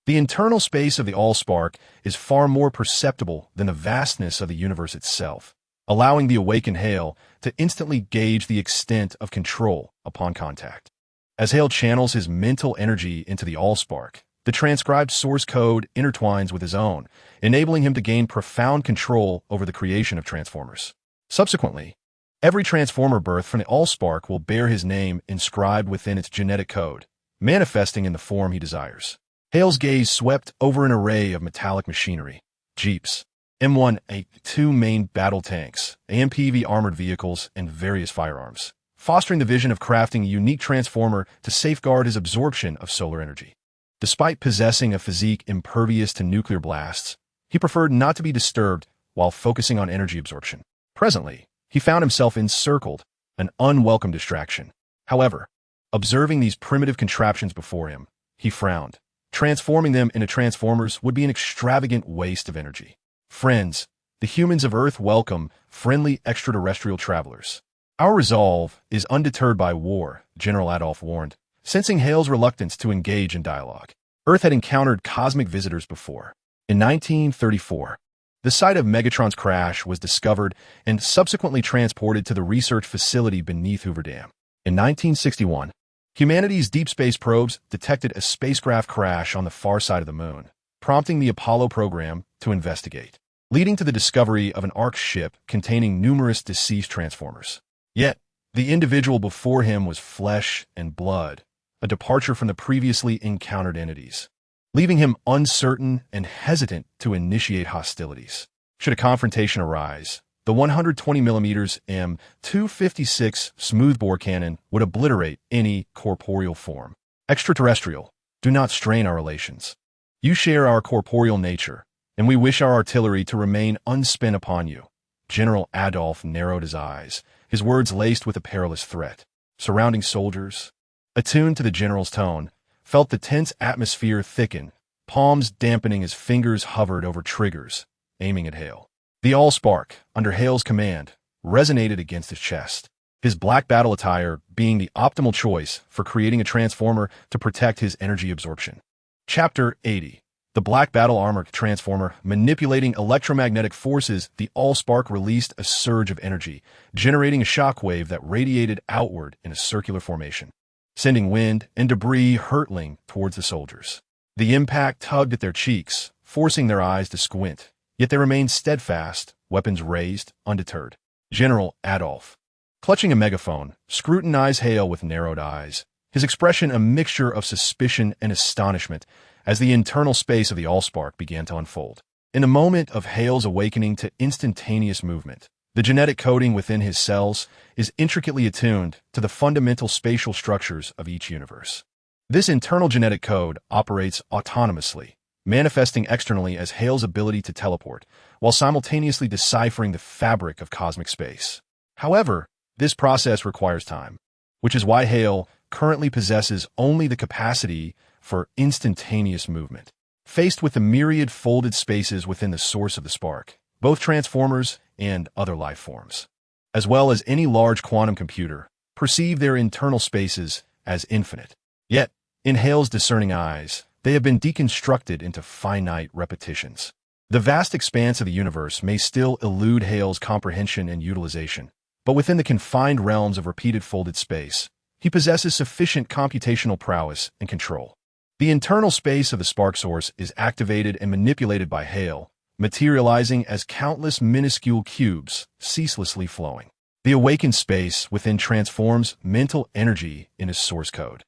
The internal space of the Allspark is far more perceptible than the vastness of the universe itself, allowing the awakened Hale to instantly gauge the extent of control upon contact. As Hale channels his mental energy into the Allspark, the transcribed source code intertwines with his own, enabling him to gain profound control over the creation of Transformers. Subsequently, every Transformer birth from the Allspark will bear his name inscribed within its genetic code, manifesting in the form he desires. Hale's gaze swept over an array of metallic machinery, jeeps, M1A2 main battle tanks, AMPV armored vehicles, and various firearms, fostering the vision of crafting a unique transformer to safeguard his absorption of solar energy. Despite possessing a physique impervious to nuclear blasts, he preferred not to be disturbed while focusing on energy absorption. Presently, he found himself encircled, an unwelcome distraction. However, observing these primitive contraptions before him, he frowned. Transforming them into transformers would be an extravagant waste of energy. Friends, the humans of Earth welcome friendly extraterrestrial travelers. Our resolve is undeterred by war, General Adolf warned, sensing Hale's reluctance to engage in dialogue. Earth had encountered cosmic visitors before. In 1934, the site of Megatron's crash was discovered and subsequently transported to the research facility beneath Hoover Dam. In 1961, humanity's deep space probes detected a spacecraft crash on the far side of the moon, prompting the Apollo program to investigate, leading to the discovery of an ARC ship containing numerous deceased Transformers. Yet, the individual before him was flesh and blood, a departure from the previously encountered entities, leaving him uncertain and hesitant to initiate hostilities. Should a confrontation arise, the 120mm M256 smoothbore cannon would obliterate any corporeal form. Extraterrestrial, do not strain our relations. You share our corporeal nature, and we wish our artillery to remain unspent upon you. General Adolf narrowed his eyes, his words laced with a perilous threat. Surrounding soldiers, attuned to the general's tone, felt the tense atmosphere thicken, palms dampening as fingers hovered over triggers, aiming at Hale. The Allspark, under Hale's command, resonated against his chest, his black battle attire being the optimal choice for creating a transformer to protect his energy absorption. Chapter 80. The Black Battle Armor Transformer. Manipulating electromagnetic forces, the Allspark released a surge of energy, generating a shockwave that radiated outward in a circular formation, sending wind and debris hurtling towards the soldiers. The impact tugged at their cheeks, forcing their eyes to squint, yet they remained steadfast, weapons raised, undeterred. General Adolf, clutching a megaphone, scrutinized Hale with narrowed eyes, his expression a mixture of suspicion and astonishment as the internal space of the Allspark began to unfold. In a moment of Hale's awakening to instantaneous movement, the genetic coding within his cells is intricately attuned to the fundamental spatial structures of each universe. This internal genetic code operates autonomously, manifesting externally as Hale's ability to teleport, while simultaneously deciphering the fabric of cosmic space. However, this process requires time, which is why Hale currently possesses only the capacity for instantaneous movement. Faced with the myriad folded spaces within the source of the spark, both transformers and other life forms, as well as any large quantum computer, perceive their internal spaces as infinite. Yet, in Hale's discerning eyes, they have been deconstructed into finite repetitions. The vast expanse of the universe may still elude Hale's comprehension and utilization, but within the confined realms of repeated folded space, he possesses sufficient computational prowess and control. The internal space of the spark source is activated and manipulated by Hale, materializing as countless minuscule cubes ceaselessly flowing. The awakened space within transforms mental energy into source code,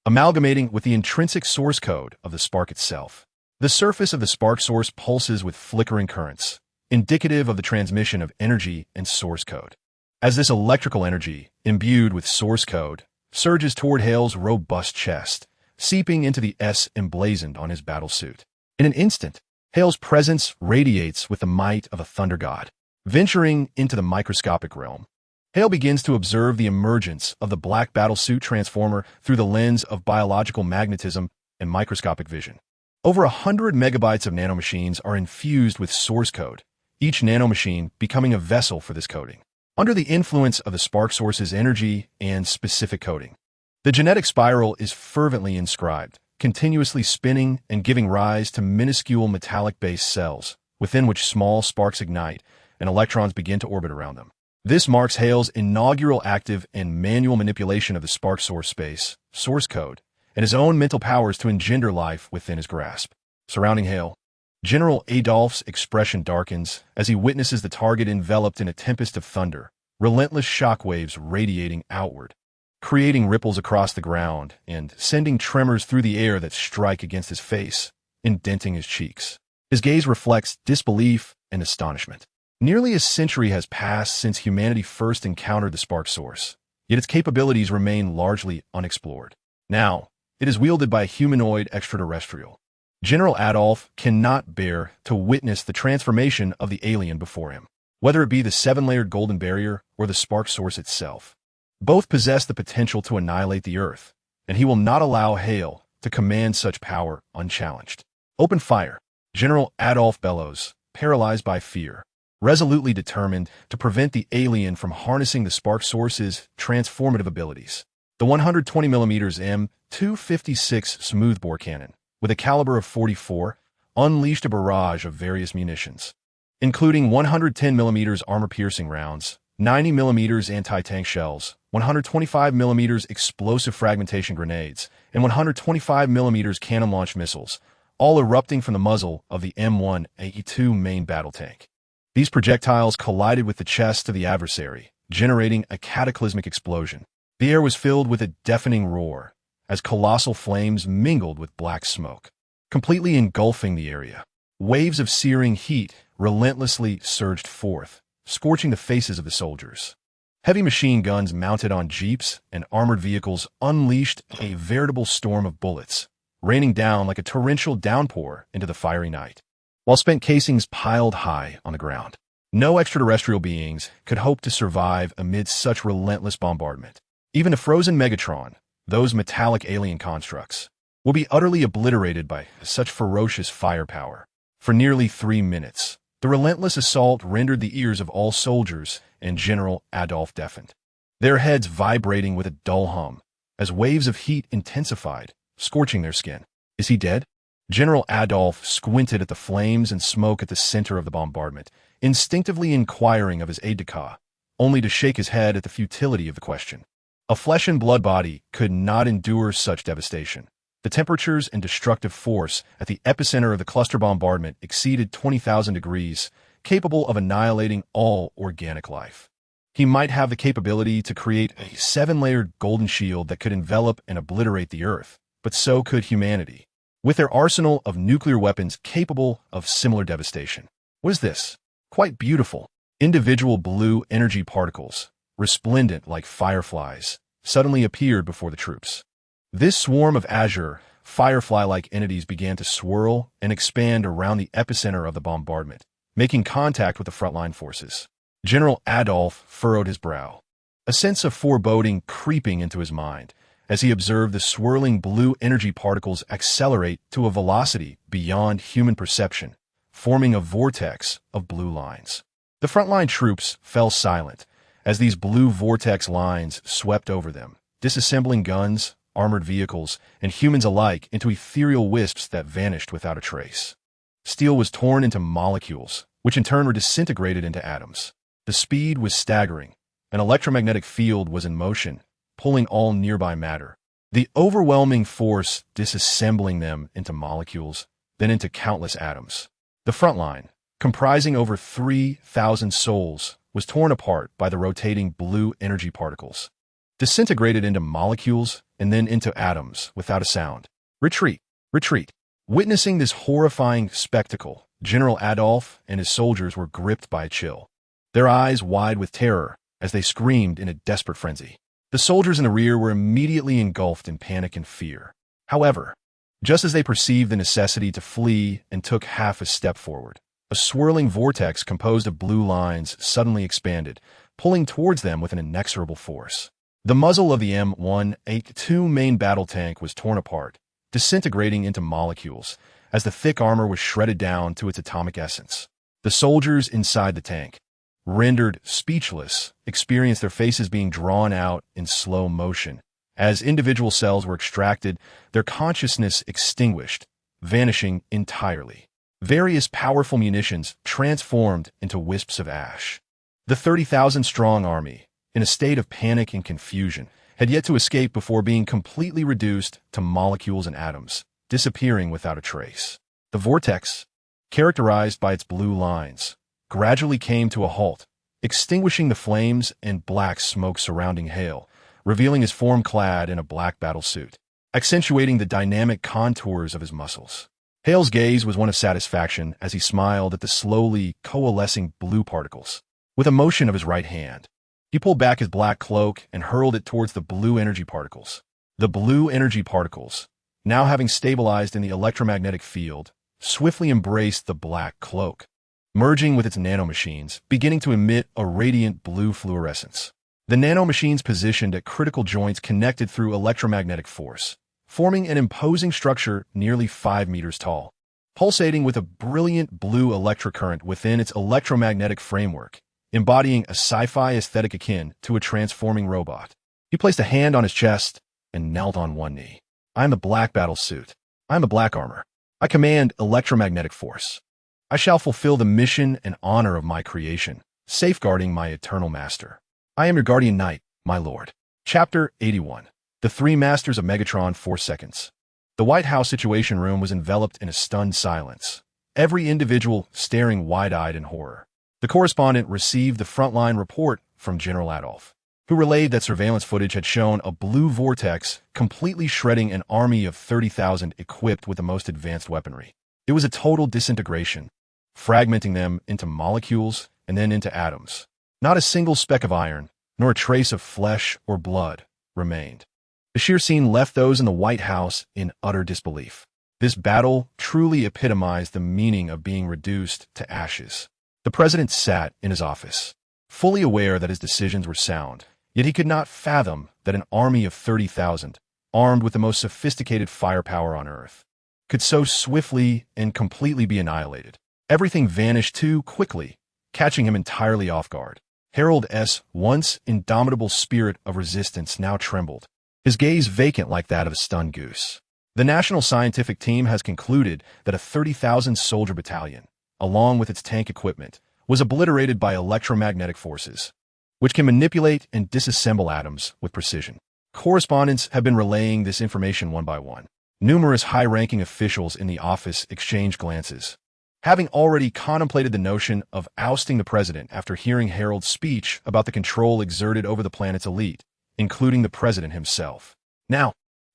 amalgamating with the intrinsic source code of the spark itself. The surface of the spark source pulses with flickering currents, indicative of the transmission of energy and source code. As this electrical energy, imbued with source code, surges toward Hale's robust chest, seeping into the S emblazoned on his battle suit. In an instant, Hale's presence radiates with the might of a thunder god. Venturing into the microscopic realm, Hale begins to observe the emergence of the black battlesuit transformer through the lens of biological magnetism and microscopic vision. Over 100 megabytes of nanomachines are infused with source code, each nanomachine becoming a vessel for this coding. Under the influence of the spark source's energy and specific coding, the genetic spiral is fervently inscribed, continuously spinning and giving rise to minuscule metallic-based cells, within which small sparks ignite and electrons begin to orbit around them. This marks Hale's inaugural active and manual manipulation of the spark source space, source code, and his own mental powers to engender life within his grasp. Surrounding Hale, General Adolph's expression darkens as he witnesses the target enveloped in a tempest of thunder, relentless shockwaves radiating outward, creating ripples across the ground and sending tremors through the air that strike against his face, indenting his cheeks. His gaze reflects disbelief and astonishment. Nearly a century has passed since humanity first encountered the spark source, yet its capabilities remain largely unexplored. Now, it is wielded by a humanoid extraterrestrial. General Adolph cannot bear to witness the transformation of the alien before him, whether it be the seven-layered golden barrier or the spark source itself. Both possess the potential to annihilate the Earth, and he will not allow Hale to command such power unchallenged. Open fire. General Adolph bellows, paralyzed by fear, resolutely determined to prevent the alien from harnessing the spark source's transformative abilities. The 120mm M256 smoothbore cannon, with a caliber of 44, unleashed a barrage of various munitions, including 110mm armor-piercing rounds, 90mm anti-tank shells, 125mm explosive fragmentation grenades, and 125mm cannon-launched missiles, all erupting from the muzzle of the M1A2 main battle tank. These projectiles collided with the chest of the adversary, generating a cataclysmic explosion. The air was filled with a deafening roar, as colossal flames mingled with black smoke, completely engulfing the area. Waves of searing heat relentlessly surged forth, scorching the faces of the soldiers. Heavy machine guns mounted on jeeps and armored vehicles unleashed a veritable storm of bullets, raining down like a torrential downpour into the fiery night, while spent casings piled high on the ground. No extraterrestrial beings could hope to survive amid such relentless bombardment. Even a frozen Megatron, those metallic alien constructs, will be utterly obliterated by such ferocious firepower. For nearly 3 minutes, the relentless assault rendered the ears of all soldiers and General Adolph deafened, their heads vibrating with a dull hum, as waves of heat intensified, scorching their skin. Is he dead? General Adolph squinted at the flames and smoke at the center of the bombardment, instinctively inquiring of his aide-de-camp, only to shake his head at the futility of the question. A flesh and blood body could not endure such devastation. The temperatures and destructive force at the epicenter of the cluster bombardment exceeded 20,000 degrees, capable of annihilating all organic life. He might have the capability to create a 7-layered golden shield that could envelop and obliterate the Earth, but so could humanity. with their arsenal of nuclear weapons capable of similar devastation. What is this? Quite beautiful. Individual blue energy particles, resplendent like fireflies, suddenly appeared before the troops. This swarm of azure, firefly-like entities began to swirl and expand around the epicenter of the bombardment, making contact with the frontline forces. General Adolf furrowed his brow, a sense of foreboding creeping into his mind as he observed the swirling blue energy particles accelerate to a velocity beyond human perception, forming a vortex of blue lines. The frontline troops fell silent as these blue vortex lines swept over them, disassembling guns, armored vehicles, and humans alike into ethereal wisps that vanished without a trace. Steel was torn into molecules, which in turn were disintegrated into atoms. The speed was staggering. An electromagnetic field was in motion, pulling all nearby matter. The overwhelming force disassembling them into molecules, then into countless atoms. The front line, comprising over 3,000 souls, was torn apart by the rotating blue energy particles, disintegrated into molecules and then into atoms without a sound. Retreat! Retreat! Witnessing this horrifying spectacle, General Adolf and his soldiers were gripped by a chill, their eyes wide with terror as they screamed in a desperate frenzy. The soldiers in the rear were immediately engulfed in panic and fear. However, just as they perceived the necessity to flee and took half a step forward, a swirling vortex composed of blue lines suddenly expanded, pulling towards them with an inexorable force. The muzzle of the M182 main battle tank was torn apart, disintegrating into molecules as the thick armor was shredded down to its atomic essence. The soldiers inside the tank, rendered speechless, experienced their faces being drawn out in slow motion. As individual cells were extracted, their consciousness extinguished, vanishing entirely. Various powerful munitions transformed into wisps of ash. The 30,000-strong army, in a state of panic and confusion, had yet to escape before being completely reduced to molecules and atoms, disappearing without a trace. The vortex, characterized by its blue lines, gradually came to a halt, extinguishing the flames and black smoke surrounding Hale, revealing his form clad in a black battle suit, accentuating the dynamic contours of his muscles. Hale's gaze was one of satisfaction as he smiled at the slowly coalescing blue particles. With a motion of his right hand, he pulled back his black cloak and hurled it towards the blue energy particles. The blue energy particles, now having stabilized in the electromagnetic field, swiftly embraced the black cloak, merging with its nanomachines, beginning to emit a radiant blue fluorescence. The nanomachines positioned at critical joints connected through electromagnetic force, forming an imposing structure nearly 5 meters tall, pulsating with a brilliant blue electrocurrent within its electromagnetic framework, embodying a sci-fi aesthetic akin to a transforming robot. He placed a hand on his chest and knelt on one knee. I am the black battle suit. I am the black armor. I command electromagnetic force. I shall fulfill the mission and honor of my creation, safeguarding my eternal master. I am your guardian knight, my lord. Chapter 81. The Three Masters of Megatron 4 seconds. The White House Situation Room was enveloped in a stunned silence, every individual staring wide-eyed in horror. The correspondent received the frontline report from General Adolf, who relayed that surveillance footage had shown a blue vortex completely shredding an army of 30,000 equipped with the most advanced weaponry. It was a total disintegration, fragmenting them into molecules and then into atoms. Not a single speck of iron, nor a trace of flesh or blood, remained. The sheer scene left those in the White House in utter disbelief. This battle truly epitomized the meaning of being reduced to ashes. The president sat in his office, fully aware that his decisions were sound, yet he could not fathom that an army of 30,000, armed with the most sophisticated firepower on Earth, could so swiftly and completely be annihilated. Everything vanished too quickly, catching him entirely off guard. Harold's once indomitable spirit of resistance now trembled, his gaze vacant like that of a stunned goose. The National Scientific Team has concluded that a 30,000-soldier battalion, along with its tank equipment, was obliterated by electromagnetic forces, which can manipulate and disassemble atoms with precision. Correspondents have been relaying this information one by one. Numerous high-ranking officials in the office exchanged glances, having already contemplated the notion of ousting the president after hearing Harold's speech about the control exerted over the planet's elite, including the president himself. Now,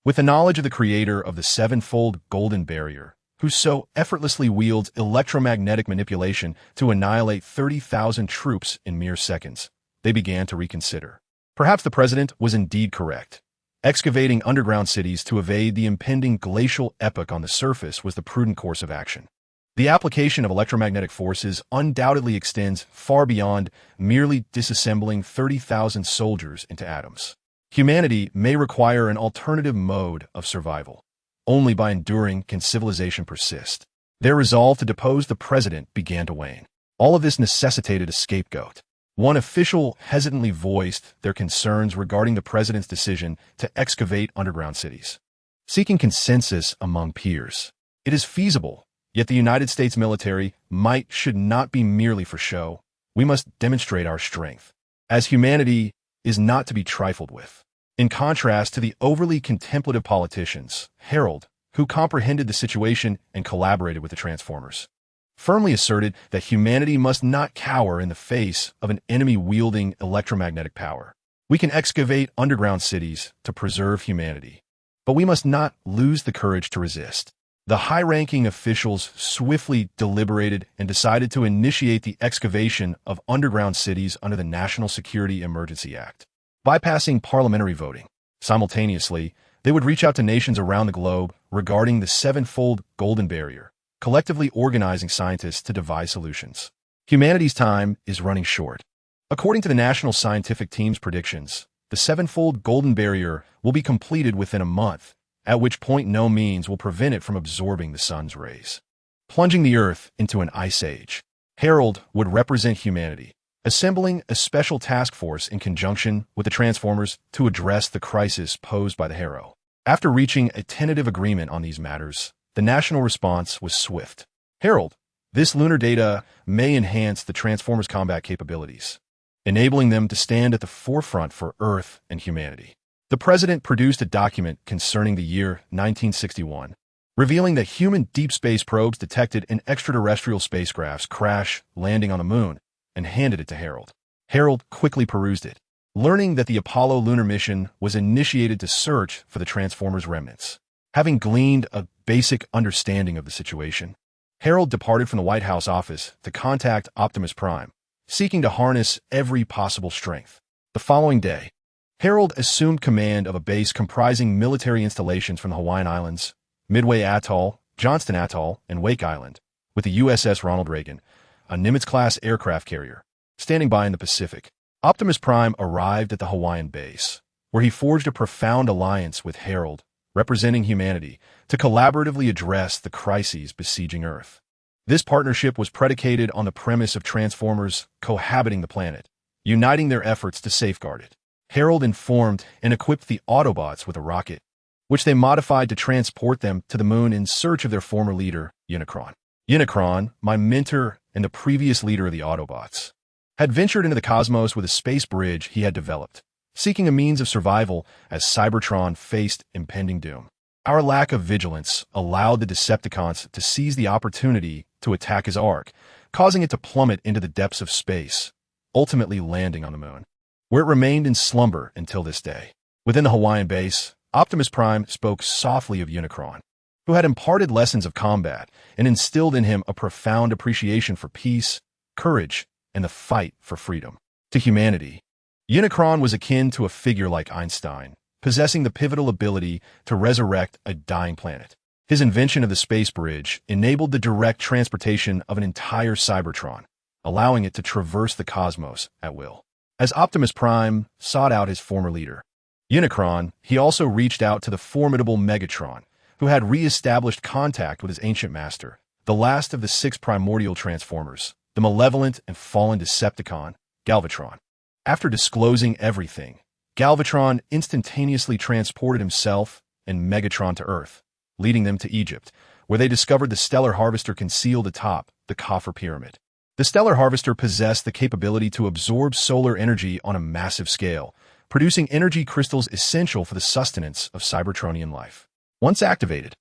With the knowledge of the creator of the sevenfold golden barrier, who so effortlessly wields electromagnetic manipulation to annihilate 30,000 troops in mere seconds, they began to reconsider. Perhaps the president was indeed correct. Excavating underground cities to evade the impending glacial epoch on the surface was the prudent course of action. The application of electromagnetic forces undoubtedly extends far beyond merely disassembling 30,000 soldiers into atoms. Humanity may require an alternative mode of survival. Only by enduring can civilization persist. Their resolve to depose the president began to wane. All of this necessitated a scapegoat. One official hesitantly voiced their concerns regarding the president's decision to excavate underground cities. Seeking consensus among peers. It is feasible, yet the United States military might should not be merely for show. We must demonstrate our strength, as humanity is not to be trifled with. In contrast to the overly contemplative politicians, Harold, who comprehended the situation and collaborated with the Transformers, firmly asserted that humanity must not cower in the face of an enemy wielding electromagnetic power. We can excavate underground cities to preserve humanity, but we must not lose the courage to resist. The high-ranking officials swiftly deliberated and decided to initiate the excavation of underground cities under the National Security Emergency Act. Bypassing parliamentary voting. Simultaneously, they would reach out to nations around the globe regarding the sevenfold golden barrier, collectively organizing scientists to devise solutions. Humanity's time is running short. According to the National Scientific Team's predictions, the sevenfold golden barrier will be completed within a month, at which point no means will prevent it from absorbing the sun's rays, plunging the Earth into an ice age. Harold would represent humanity, assembling a special task force in conjunction with the Transformers to address the crisis posed by the Harrow. After reaching a tentative agreement on these matters, the national response was swift. Harold, this lunar data may enhance the Transformers' combat capabilities, enabling them to stand at the forefront for Earth and humanity. The president produced a document concerning the year 1961, revealing that human deep space probes detected an extraterrestrial spacecraft's crash landing on the moon, and handed it to Harold. Harold quickly perused it, learning that the Apollo lunar mission was initiated to search for the Transformers' remnants. Having gleaned a basic understanding of the situation, Harold departed from the White House office to contact Optimus Prime, seeking to harness every possible strength. The following day, Harold assumed command of a base comprising military installations from the Hawaiian Islands, Midway Atoll, Johnston Atoll, and Wake Island, with the USS Ronald Reagan, a Nimitz-class aircraft carrier, standing by in the Pacific. Optimus Prime arrived at the Hawaiian base, where he forged a profound alliance with Harold, representing humanity, to collaboratively address the crises besieging Earth. This partnership was predicated on the premise of Transformers cohabiting the planet, uniting their efforts to safeguard it. Harold informed and equipped the Autobots with a rocket, which they modified to transport them to the moon in search of their former leader, Unicron. Unicron, my mentor and the previous leader of the Autobots, had ventured into the cosmos with a space bridge he had developed, seeking a means of survival as Cybertron faced impending doom. Our lack of vigilance allowed the Decepticons to seize the opportunity to attack his Ark, causing it to plummet into the depths of space, ultimately landing on the moon, where it remained in slumber until this day. Within the Hawaiian base, Optimus Prime spoke softly of Unicron, who had imparted lessons of combat and instilled in him a profound appreciation for peace, courage, and the fight for freedom. To humanity, Unicron was akin to a figure like Einstein, possessing the pivotal ability to resurrect a dying planet. His invention of the space bridge enabled the direct transportation of an entire Cybertron, allowing it to traverse the cosmos at will. As Optimus Prime sought out his former leader, Unicron, he also reached out to the formidable Megatron, who had re-established contact with his ancient master, the last of the 6 primordial Transformers, the malevolent and fallen Decepticon, Galvatron. After disclosing everything, Galvatron instantaneously transported himself and Megatron to Earth, leading them to Egypt, where they discovered the Stellar Harvester concealed atop the Coffer Pyramid. The Stellar Harvester possessed the capability to absorb solar energy on a massive scale, producing energy crystals essential for the sustenance of Cybertronian life. Once activated,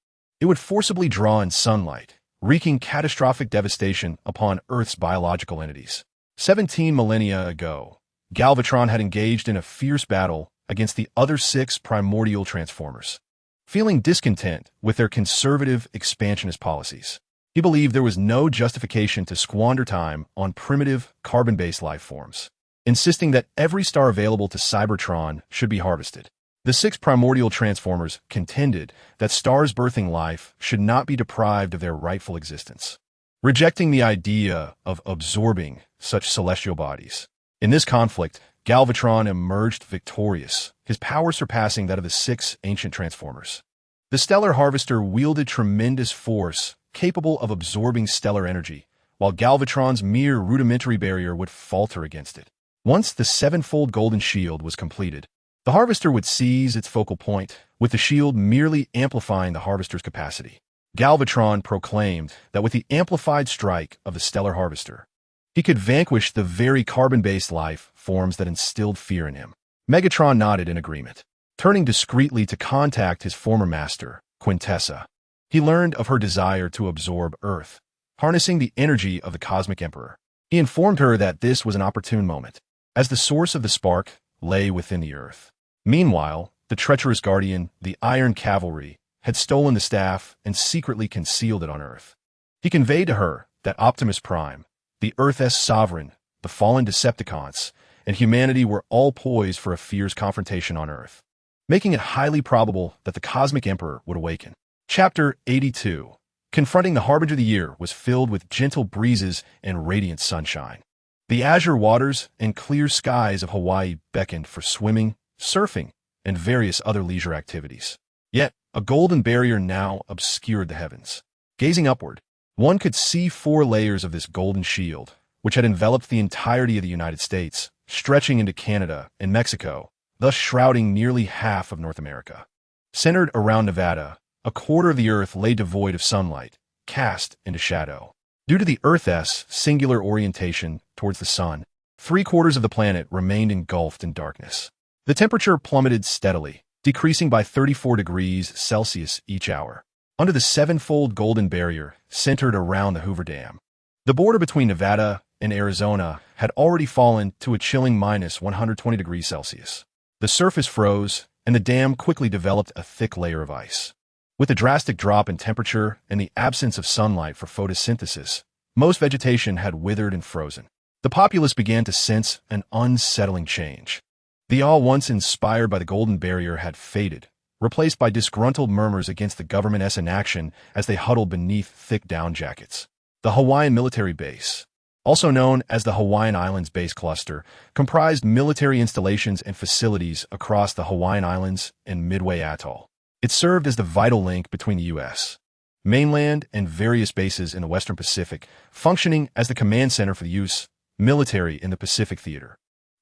it would forcibly draw in sunlight, wreaking catastrophic devastation upon Earth's biological entities. 17 millennia ago, Galvatron had engaged in a fierce battle against the other 6 primordial Transformers. feeling discontent with their conservative expansionist policies. He believed there was no justification to squander time on primitive, carbon-based life forms, insisting that every star available to Cybertron should be harvested. The 6 primordial transformers contended that stars birthing life should not be deprived of their rightful existence, rejecting the idea of absorbing such celestial bodies. In this conflict, Galvatron emerged victorious, his power surpassing that of the 6 ancient transformers. The Stellar Harvester wielded tremendous force, capable of absorbing stellar energy, while Galvatron's mere rudimentary barrier would falter against it. Once the 7-fold golden shield was completed, the Harvester would seize its focal point, with the shield merely amplifying the Harvester's capacity. Galvatron proclaimed that with the amplified strike of the Stellar Harvester, he could vanquish the very carbon-based life forms that instilled fear in him. Megatron nodded in agreement. Turning discreetly to contact his former master, Quintessa, he learned of her desire to absorb Earth, harnessing the energy of the Cosmic Emperor. He informed her that this was an opportune moment, as the source of the spark lay within the Earth. Meanwhile, the treacherous Guardian, the Iron Cavalry, had stolen the staff and secretly concealed it on Earth. He conveyed to her that Optimus Prime, the Earth's sovereign, the fallen Decepticons, and humanity were all poised for a fierce confrontation on Earth, making it highly probable that the Cosmic Emperor would awaken. Chapter 82. Confronting the Harbinger of the Year was filled with gentle breezes and radiant sunshine. The azure waters and clear skies of Hawaii beckoned for swimming, surfing, and various other leisure activities. Yet, a golden barrier now obscured the heavens. Gazing upward, one could see 4 layers of this golden shield, which had enveloped the entirety of the United States, stretching into Canada and Mexico, thus shrouding nearly half of North America. Centered around Nevada, a quarter of the Earth lay devoid of sunlight, cast into shadow. Due to the Earth's singular orientation towards the sun, 3/4 of the planet remained engulfed in darkness. The temperature plummeted steadily, decreasing by 34 degrees Celsius each hour. Under the 7-fold golden barrier centered around the Hoover Dam, the border between Nevada and Arizona had already fallen to a chilling minus 120 degrees Celsius. The surface froze, and the dam quickly developed a thick layer of ice. With the drastic drop in temperature and the absence of sunlight for photosynthesis, most vegetation had withered and frozen. The populace began to sense an unsettling change. The awe once inspired by the golden barrier had faded, replaced by disgruntled murmurs against the government's inaction as they huddled beneath thick down jackets. The Hawaiian Military Base, also known as the Hawaiian Islands Base Cluster, comprised military installations and facilities across the Hawaiian Islands and Midway Atoll. It served as the vital link between the U.S. mainland and various bases in the Western Pacific, functioning as the command center for the U.S. military in the Pacific Theater.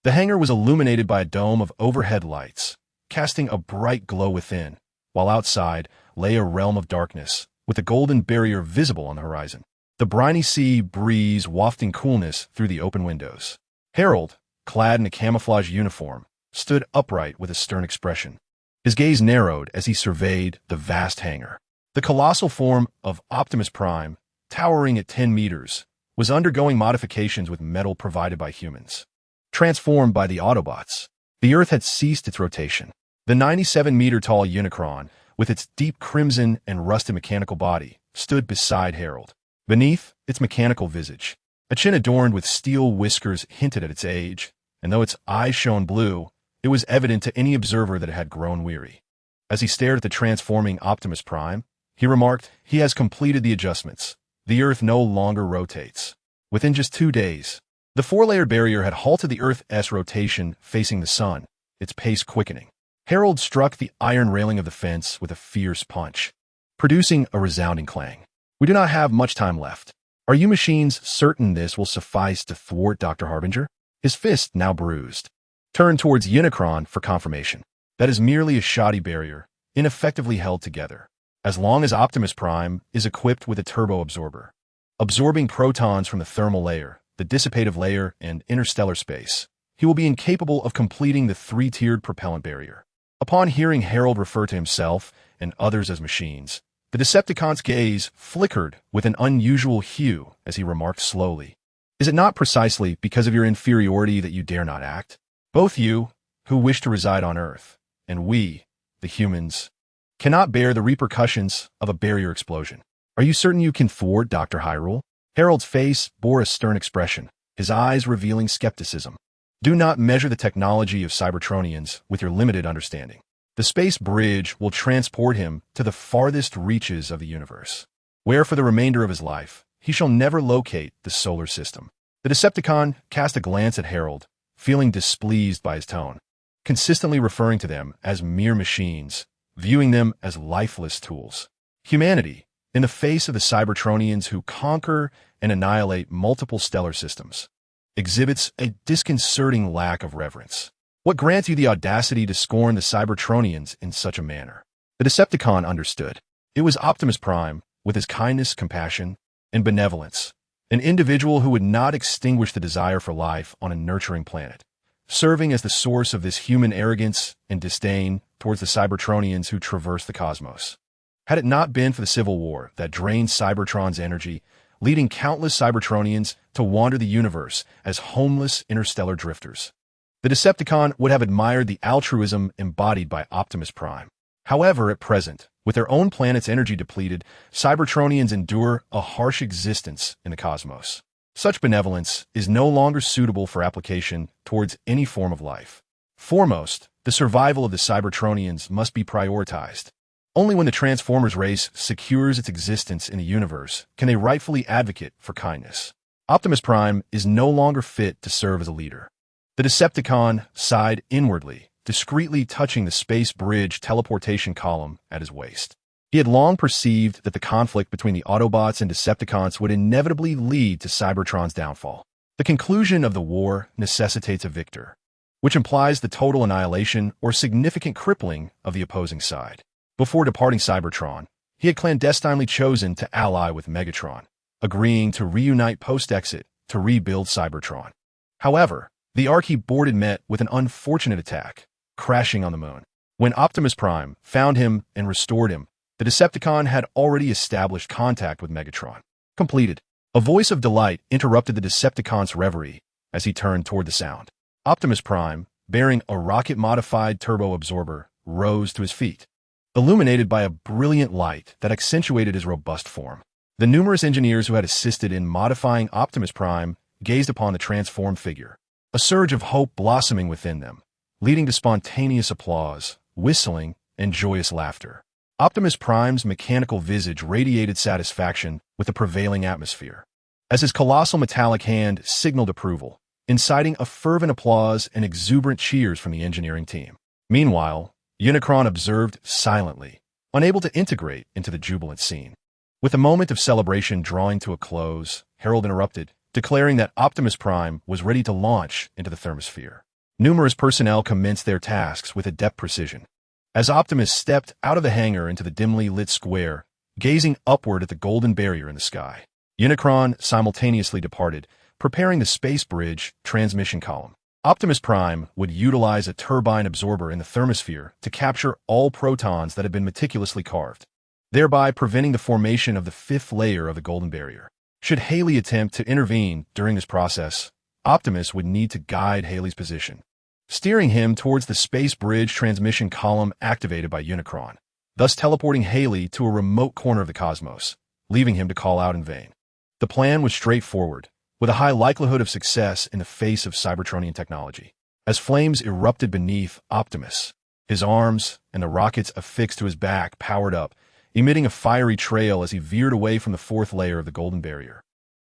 The hangar was illuminated by a dome of overhead lights, casting a bright glow within, while outside lay a realm of darkness, with the golden barrier visible on the horizon. The briny sea breeze wafting coolness through the open windows. Harold, clad in a camouflage uniform, stood upright with a stern expression. His gaze narrowed as he surveyed the vast hangar. The colossal form of Optimus Prime, towering at 10 meters, was undergoing modifications with metal provided by humans. Transformed by the Autobots, the Earth had ceased its rotation. The 97-meter-tall Unicron, with its deep crimson and rusted mechanical body, stood beside Harold. Beneath its mechanical visage, a chin adorned with steel whiskers hinted at its age, and though its eyes shone blue, it was evident to any observer that it had grown weary. As he stared at the transforming Optimus Prime, he remarked, "He has completed the adjustments. The Earth no longer rotates." Within just 2 days, the 4-layer barrier had halted the Earth's rotation facing the sun, its pace quickening. Harold struck the iron railing of the fence with a fierce punch, producing a resounding clang. "We do not have much time left. Are you machines certain this will suffice to thwart Dr. Harbinger?" His fist, now bruised, turned towards Unicron for confirmation. "That is merely a shoddy barrier, ineffectively held together. As long as Optimus Prime is equipped with a turbo absorber, absorbing protons from the thermal layer, the dissipative layer, and interstellar space, he will be incapable of completing the 3-tiered propellant barrier." Upon hearing Harold refer to himself and others as machines, the Decepticon's gaze flickered with an unusual hue as he remarked slowly, "Is it not precisely because of your inferiority that you dare not act? Both you, who wish to reside on Earth, and we, the humans, cannot bear the repercussions of a barrier explosion. Are you certain you can thwart Dr. Hyrule? Harold's face bore a stern expression, his eyes revealing skepticism. Do not measure the technology of Cybertronians with your limited understanding. The space bridge will transport him to the farthest reaches of the universe, where for the remainder of his life, he shall never locate the solar system. The Decepticon cast a glance at Harold, feeling displeased by his tone, consistently referring to them as mere machines, viewing them as lifeless tools. Humanity, in the face of the Cybertronians who conquer and annihilate multiple stellar systems, exhibits a disconcerting lack of reverence. What grants you the audacity to scorn the Cybertronians in such a manner? The Decepticon understood. It was Optimus Prime, with his kindness, compassion, and benevolence, an individual who would not extinguish the desire for life on a nurturing planet, serving as the source of this human arrogance and disdain towards the Cybertronians who traverse the cosmos. Had it not been for the Civil War that drained Cybertron's energy, leading countless Cybertronians to wander the universe as homeless interstellar drifters, the Decepticon would have admired the altruism embodied by Optimus Prime. However, at present, with their own planet's energy depleted, Cybertronians endure a harsh existence in the cosmos. Such benevolence is no longer suitable for application towards any form of life. Foremost, the survival of the Cybertronians must be prioritized. Only when the Transformers race secures its existence in the universe can they rightfully advocate for kindness. Optimus Prime is no longer fit to serve as a leader. The Decepticon sighed inwardly, discreetly touching the space bridge teleportation column at his waist. He had long perceived that the conflict between the Autobots and Decepticons would inevitably lead to Cybertron's downfall. The conclusion of the war necessitates a victor, which implies the total annihilation or significant crippling of the opposing side. Before departing Cybertron, he had clandestinely chosen to ally with Megatron, agreeing to reunite post-exit to rebuild Cybertron. However, the arc he boarded met with an unfortunate attack, crashing on the moon. When Optimus Prime found him and restored him, the Decepticon had already established contact with Megatron. Completed. A voice of delight interrupted the Decepticon's reverie as he turned toward the sound. Optimus Prime, bearing a rocket-modified turbo-absorber, rose to his feet, illuminated by a brilliant light that accentuated his robust form. The numerous engineers who had assisted in modifying Optimus Prime gazed upon the transformed figure, a surge of hope blossoming within them, leading to spontaneous applause, whistling, and joyous laughter. Optimus Prime's mechanical visage radiated satisfaction with the prevailing atmosphere, as his colossal metallic hand signaled approval, inciting a fervent applause and exuberant cheers from the engineering team. Meanwhile, Unicron observed silently, unable to integrate into the jubilant scene. With the moment of celebration drawing to a close, Harold interrupted, declaring that Optimus Prime was ready to launch into the thermosphere. Numerous personnel commenced their tasks with adept precision. As Optimus stepped out of the hangar into the dimly lit square, gazing upward at the golden barrier in the sky, Unicron simultaneously departed, preparing the space bridge transmission column. Optimus Prime would utilize a turbine absorber in the thermosphere to capture all protons that had been meticulously carved, thereby preventing the formation of the fifth layer of the golden barrier. Should Haley attempt to intervene during this process, Optimus would need to guide Haley's position, steering him towards the space bridge transmission column activated by Unicron, thus teleporting Haley to a remote corner of the cosmos, leaving him to call out in vain. The plan was straightforward, with a high likelihood of success in the face of Cybertronian technology. As flames erupted beneath Optimus, his arms and the rockets affixed to his back powered up, emitting a fiery trail as he veered away from the fourth layer of the golden barrier,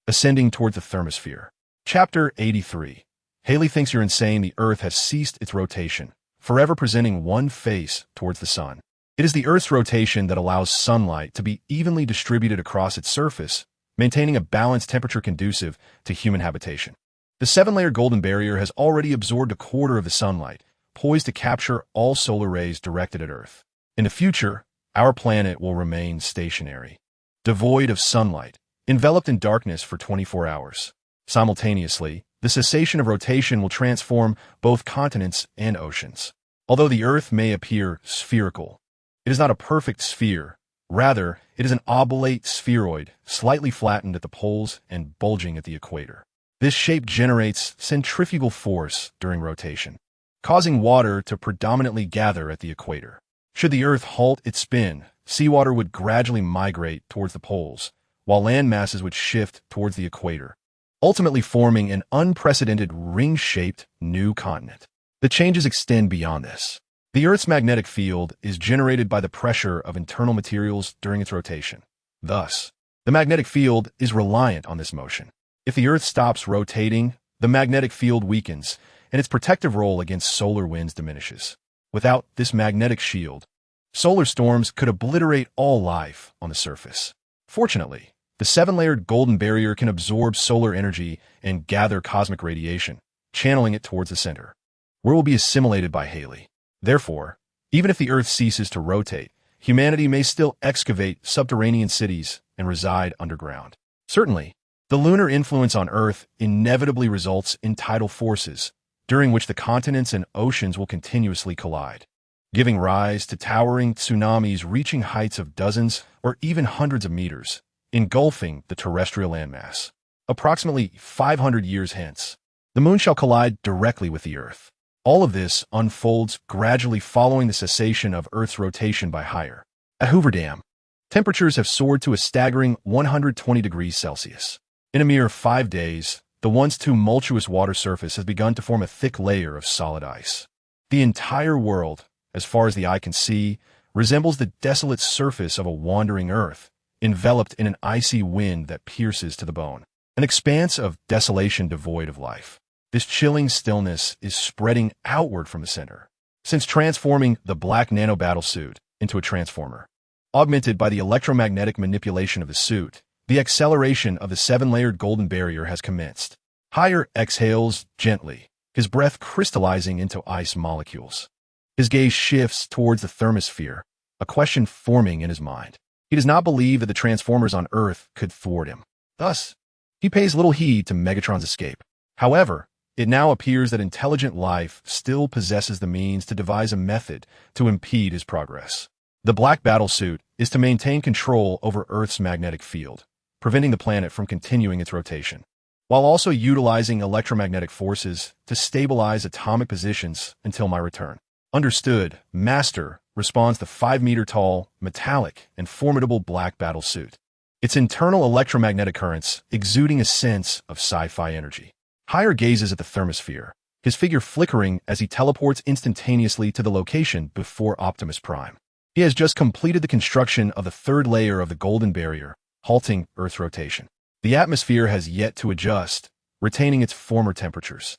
ascending towards the thermosphere. Chapter 83. Haley thinks you're insane. The Earth has ceased its rotation, forever presenting one face towards the sun. It is the Earth's rotation that allows sunlight to be evenly distributed across its surface, maintaining a balanced temperature conducive to human habitation. The seven-layer golden barrier has already absorbed a quarter of the sunlight, poised to capture all solar rays directed at Earth. In the future, our planet will remain stationary, devoid of sunlight, enveloped in darkness for 24 hours. Simultaneously, the cessation of rotation will transform both continents and oceans. Although the Earth may appear spherical, it is not a perfect sphere. Rather, it is an oblate spheroid, slightly flattened at the poles and bulging at the equator. This shape generates centrifugal force during rotation, causing water to predominantly gather at the equator. Should the Earth halt its spin, seawater would gradually migrate towards the poles, while land masses would shift towards the equator, ultimately forming an unprecedented ring-shaped new continent. The changes extend beyond this. The Earth's magnetic field is generated by the pressure of internal materials during its rotation. Thus, the magnetic field is reliant on this motion. If the Earth stops rotating, the magnetic field weakens, and its protective role against solar winds diminishes. Without this magnetic shield, solar storms could obliterate all life on the surface. Fortunately, the seven-layered golden barrier can absorb solar energy and gather cosmic radiation, channeling it towards the center, where it will be assimilated by Halley. Therefore, even if the Earth ceases to rotate, humanity may still excavate subterranean cities and reside underground. Certainly, the lunar influence on Earth inevitably results in tidal forces, during which the continents and oceans will continuously collide, giving rise to towering tsunamis reaching heights of dozens or even hundreds of meters, engulfing the terrestrial landmass. Approximately 500 years hence, the Moon shall collide directly with the Earth. All of this unfolds gradually following the cessation of Earth's rotation by higher. At Hoover Dam, temperatures have soared to a staggering 120 degrees Celsius. In a mere 5 days, the once tumultuous water surface has begun to form a thick layer of solid ice. The entire world, as far as the eye can see, resembles the desolate surface of a wandering Earth, enveloped in an icy wind that pierces to the bone. An expanse of desolation devoid of life. This chilling stillness is spreading outward from the center, since transforming the black nano-battle suit into a transformer. Augmented by the electromagnetic manipulation of the suit, the acceleration of the seven-layered golden barrier has commenced. Higher exhales gently, his breath crystallizing into ice molecules. His gaze shifts towards the thermosphere, a question forming in his mind. He does not believe that the transformers on Earth could thwart him. Thus, he pays little heed to Megatron's escape. However, it now appears that intelligent life still possesses the means to devise a method to impede his progress. The black battlesuit is to maintain control over Earth's magnetic field, preventing the planet from continuing its rotation, while also utilizing electromagnetic forces to stabilize atomic positions until my return. Understood, Master, responds the 5-meter-tall, metallic, and formidable black battlesuit, its internal electromagnetic currents exuding a sense of sci-fi energy. Higher gazes at the thermosphere, his figure flickering as he teleports instantaneously to the location before Optimus Prime. He has just completed the construction of the third layer of the golden barrier, halting Earth's rotation. The atmosphere has yet to adjust, retaining its former temperatures.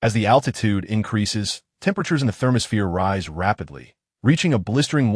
As the altitude increases, temperatures in the thermosphere rise rapidly, reaching a blistering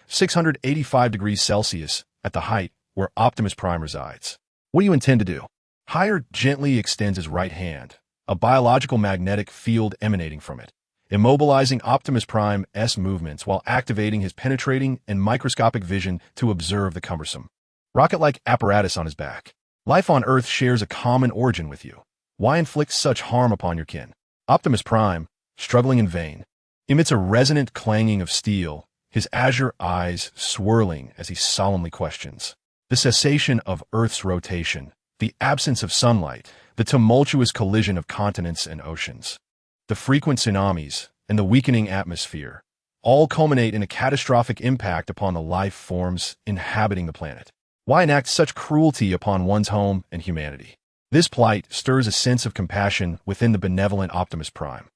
685 degrees Celsius at the height where Optimus Prime resides. What do you intend to do? Higher gently extends his right hand, a biological magnetic field emanating from it, immobilizing Optimus Prime's movements while activating his penetrating and microscopic vision to observe the cumbersome, rocket-like apparatus on his back. Life on Earth shares a common origin with you. Why inflict such harm upon your kin? Optimus Prime, struggling in vain, emits a resonant clanging of steel, his azure eyes swirling as he solemnly questions. The cessation of Earth's rotation, the absence of sunlight, the tumultuous collision of continents and oceans, the frequent tsunamis, and the weakening atmosphere, all culminate in a catastrophic impact upon the life forms inhabiting the planet. Why enact such cruelty upon one's home and humanity? This plight stirs a sense of compassion within the benevolent Optimus Prime.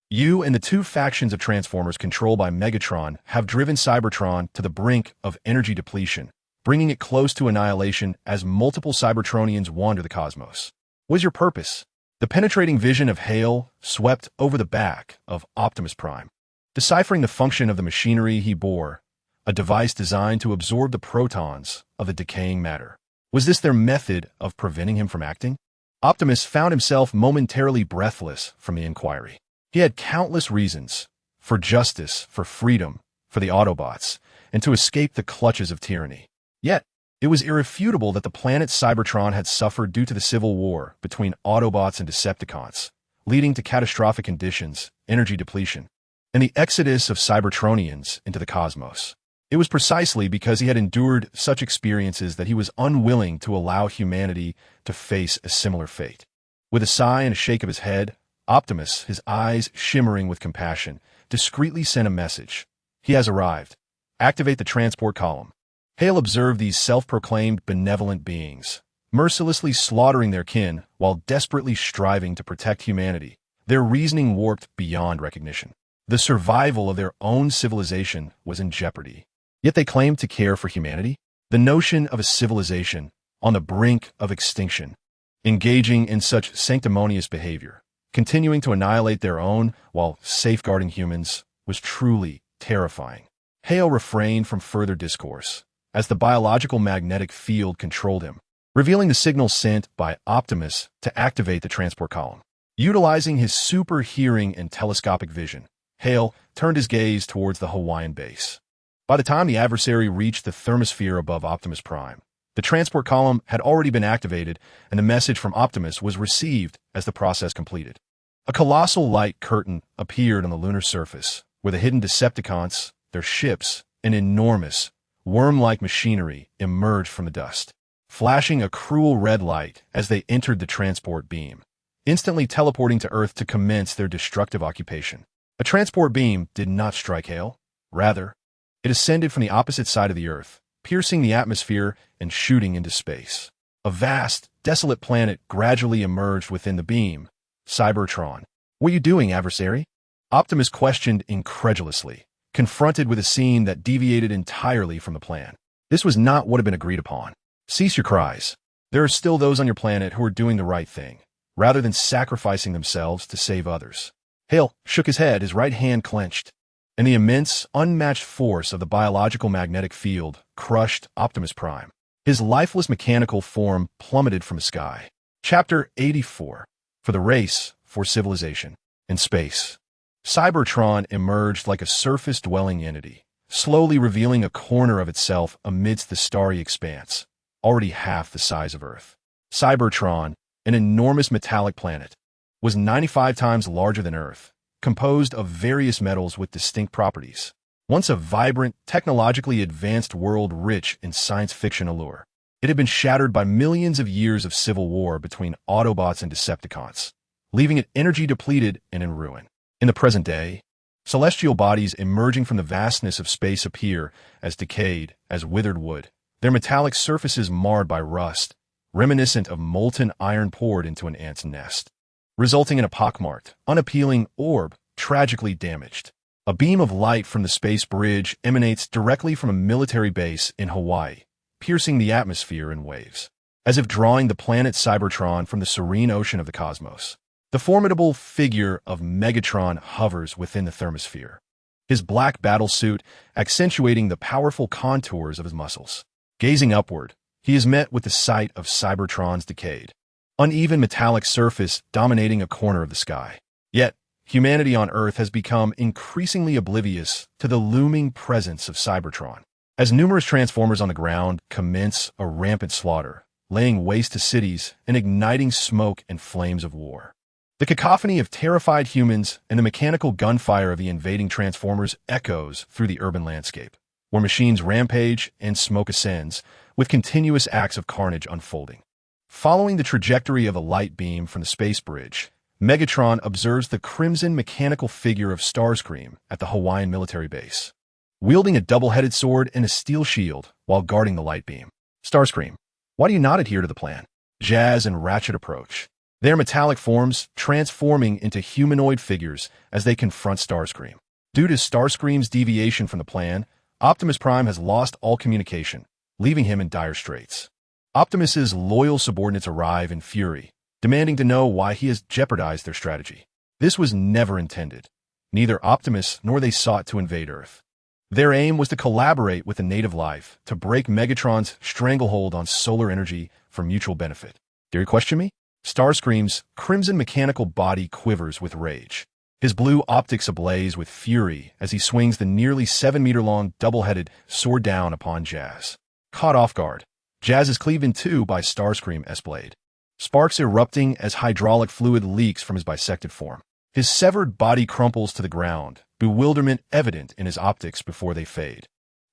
You and the two factions of Transformers controlled by Megatron have driven Cybertron to the brink of energy depletion, bringing it close to annihilation as multiple Cybertronians wander the cosmos. What is your purpose? The penetrating vision of Hale swept over the back of Optimus Prime, deciphering the function of the machinery he bore, a device designed to absorb the protons of the decaying matter. Was this their method of preventing him from acting? Optimus found himself momentarily breathless from the inquiry. He had countless reasons, for justice, for freedom, for the Autobots, and to escape the clutches of tyranny. Yet, it was irrefutable that the planet Cybertron had suffered due to the civil war between Autobots and Decepticons, leading to catastrophic conditions, energy depletion, and the exodus of Cybertronians into the cosmos. It was precisely because he had endured such experiences that he was unwilling to allow humanity to face a similar fate. With a sigh and a shake of his head, Optimus, his eyes shimmering with compassion, discreetly sent a message. He has arrived. Activate the transport column. Hale observed these self-proclaimed benevolent beings, mercilessly slaughtering their kin while desperately striving to protect humanity, their reasoning warped beyond recognition. The survival of their own civilization was in jeopardy. Yet they claimed to care for humanity? The notion of a civilization on the brink of extinction, engaging in such sanctimonious behavior, continuing to annihilate their own while safeguarding humans, was truly terrifying. Hale refrained from further discourse, as the biological magnetic field controlled him, revealing the signal sent by Optimus to activate the transport column. Utilizing his super hearing and telescopic vision, Hale turned his gaze towards the Hawaiian base. By the time the adversary reached the thermosphere above Optimus Prime, the transport column had already been activated, and the message from Optimus was received as the process completed. A colossal light curtain appeared on the lunar surface, where the hidden Decepticons, their ships, and enormous, worm-like machinery emerged from the dust, flashing a cruel red light as they entered the transport beam, instantly teleporting to Earth to commence their destructive occupation. A transport beam did not strike Hale. Rather, it ascended from the opposite side of the Earth, piercing the atmosphere and shooting into space. A vast, desolate planet gradually emerged within the beam. Cybertron. What are you doing, adversary? Optimus questioned incredulously, confronted with a scene that deviated entirely from the plan. This was not what had been agreed upon. Cease your cries. There are still those on your planet who are doing the right thing, rather than sacrificing themselves to save others. Hale shook his head, his right hand clenched, and the immense, unmatched force of the biological magnetic field crushed Optimus Prime. His lifeless mechanical form plummeted from the sky. Chapter 84. For the race, for civilization. In space, Cybertron emerged like a surface-dwelling entity, slowly revealing a corner of itself amidst the starry expanse, already half the size of Earth. Cybertron, an enormous metallic planet, was 95 times larger than Earth, composed of various metals with distinct properties. Once a vibrant, technologically advanced world rich in science fiction allure, it had been shattered by millions of years of civil war between Autobots and Decepticons, leaving it energy depleted and in ruin. In the present day, celestial bodies emerging from the vastness of space appear as decayed as withered wood, their metallic surfaces marred by rust, reminiscent of molten iron poured into an ant's nest, resulting in a pockmarked, unappealing orb tragically damaged. A beam of light from the space bridge emanates directly from a military base in Hawaii, piercing the atmosphere in waves, as if drawing the planet Cybertron from the serene ocean of the cosmos. The formidable figure of Megatron hovers within the thermosphere, his black battlesuit accentuating the powerful contours of his muscles. Gazing upward, he is met with the sight of Cybertron's decayed, uneven metallic surface dominating a corner of the sky. Yet, humanity on Earth has become increasingly oblivious to the looming presence of Cybertron, as numerous transformers on the ground commence a rampant slaughter, laying waste to cities and igniting smoke and flames of war. The cacophony of terrified humans and the mechanical gunfire of the invading transformers echoes through the urban landscape, where machines rampage and smoke ascends, with continuous acts of carnage unfolding. Following the trajectory of a light beam from the space bridge, Megatron observes the crimson mechanical figure of Starscream at the Hawaiian military base, wielding a double-headed sword and a steel shield while guarding the light beam. Starscream, why do you not adhere to the plan? Jazz and Ratchet approach, their metallic forms transforming into humanoid figures as they confront Starscream. Due to Starscream's deviation from the plan, Optimus Prime has lost all communication, leaving him in dire straits. Optimus's loyal subordinates arrive in fury, demanding to know why he has jeopardized their strategy. This was never intended. Neither Optimus nor they sought to invade Earth. Their aim was to collaborate with the native life to break Megatron's stranglehold on solar energy for mutual benefit. Dare you question me? Starscream's crimson mechanical body quivers with rage, his blue optics ablaze with fury as he swings the nearly 7-meter-long double-headed sword down upon Jazz. Caught off guard, Jazz is cleaved in two by Starscream's blade, sparks erupting as hydraulic fluid leaks from his bisected form. His severed body crumples to the ground, bewilderment evident in his optics before they fade.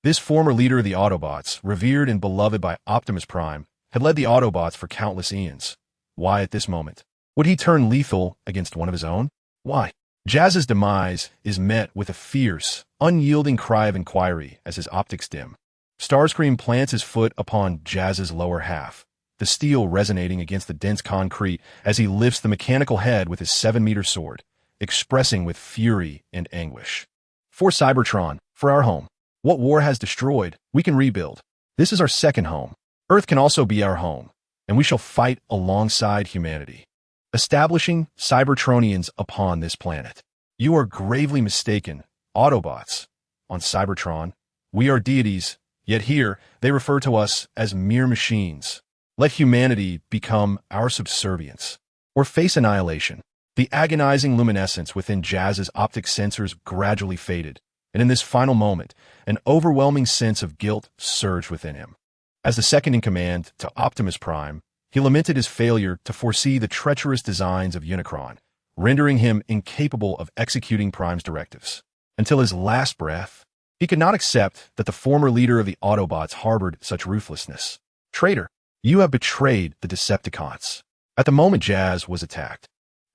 This former leader of the Autobots, revered and beloved by Optimus Prime, had led the Autobots for countless eons. Why at this moment? Would he turn lethal against one of his own? Why? Jazz's demise is met with a fierce, unyielding cry of inquiry as his optics dim. Starscream plants his foot upon Jazz's lower half, the steel resonating against the dense concrete as he lifts the mechanical head with his 7-meter sword, expressing with fury and anguish. For Cybertron, for our home. What war has destroyed, we can rebuild. This is our second home. Earth can also be our home, and we shall fight alongside humanity, establishing Cybertronians upon this planet. You are gravely mistaken, Autobots. On Cybertron, we are deities, yet here they refer to us as mere machines. Let humanity become our subservience, or face annihilation. The agonizing luminescence within Jazz's optic sensors gradually faded, and in this final moment, an overwhelming sense of guilt surged within him. As the second-in-command to Optimus Prime, he lamented his failure to foresee the treacherous designs of Unicron, rendering him incapable of executing Prime's directives. Until his last breath, he could not accept that the former leader of the Autobots harbored such ruthlessness. Traitor, you have betrayed the Decepticons. At the moment Jazz was attacked,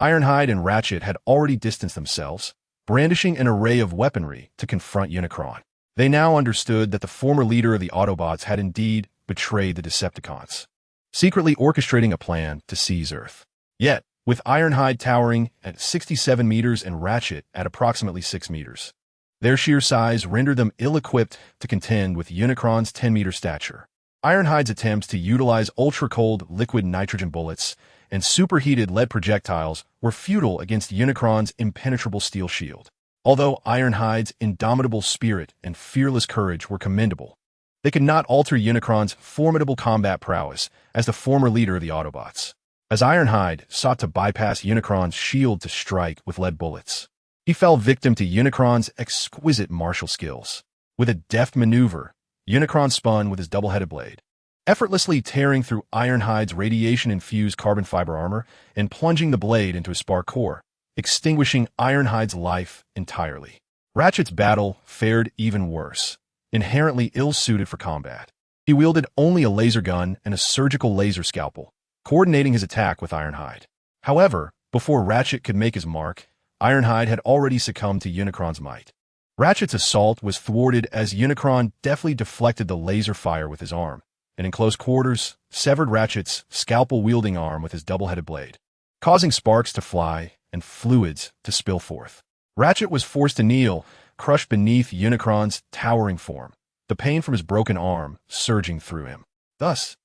Ironhide and Ratchet had already distanced themselves, brandishing an array of weaponry to confront Unicron. They now understood that the former leader of the Autobots had indeed betrayed the Decepticons, secretly orchestrating a plan to seize Earth. Yet, with Ironhide towering at 67 meters and Ratchet at approximately 6 meters, their sheer size rendered them ill-equipped to contend with Unicron's 10-meter stature. Ironhide's attempts to utilize ultra-cold liquid nitrogen bullets and superheated lead projectiles were futile against Unicron's impenetrable steel shield. Although Ironhide's indomitable spirit and fearless courage were commendable, they could not alter Unicron's formidable combat prowess as the former leader of the Autobots. As Ironhide sought to bypass Unicron's shield to strike with lead bullets, he fell victim to Unicron's exquisite martial skills. With a deft maneuver, Unicron spun with his double-headed blade, effortlessly tearing through Ironhide's radiation-infused carbon fiber armor and plunging the blade into his spark core, extinguishing Ironhide's life entirely. Ratchet's battle fared even worse, inherently ill-suited for combat. He wielded only a laser gun and a surgical laser scalpel, coordinating his attack with Ironhide. However, before Ratchet could make his mark, Ironhide had already succumbed to Unicron's might. Ratchet's assault was thwarted as Unicron deftly deflected the laser fire with his arm, and in close quarters, severed Ratchet's scalpel-wielding arm with his double-headed blade, causing sparks to fly and fluids to spill forth. Ratchet was forced to kneel, crushed beneath Unicron's towering form, the pain from his broken arm surging through him. Thus,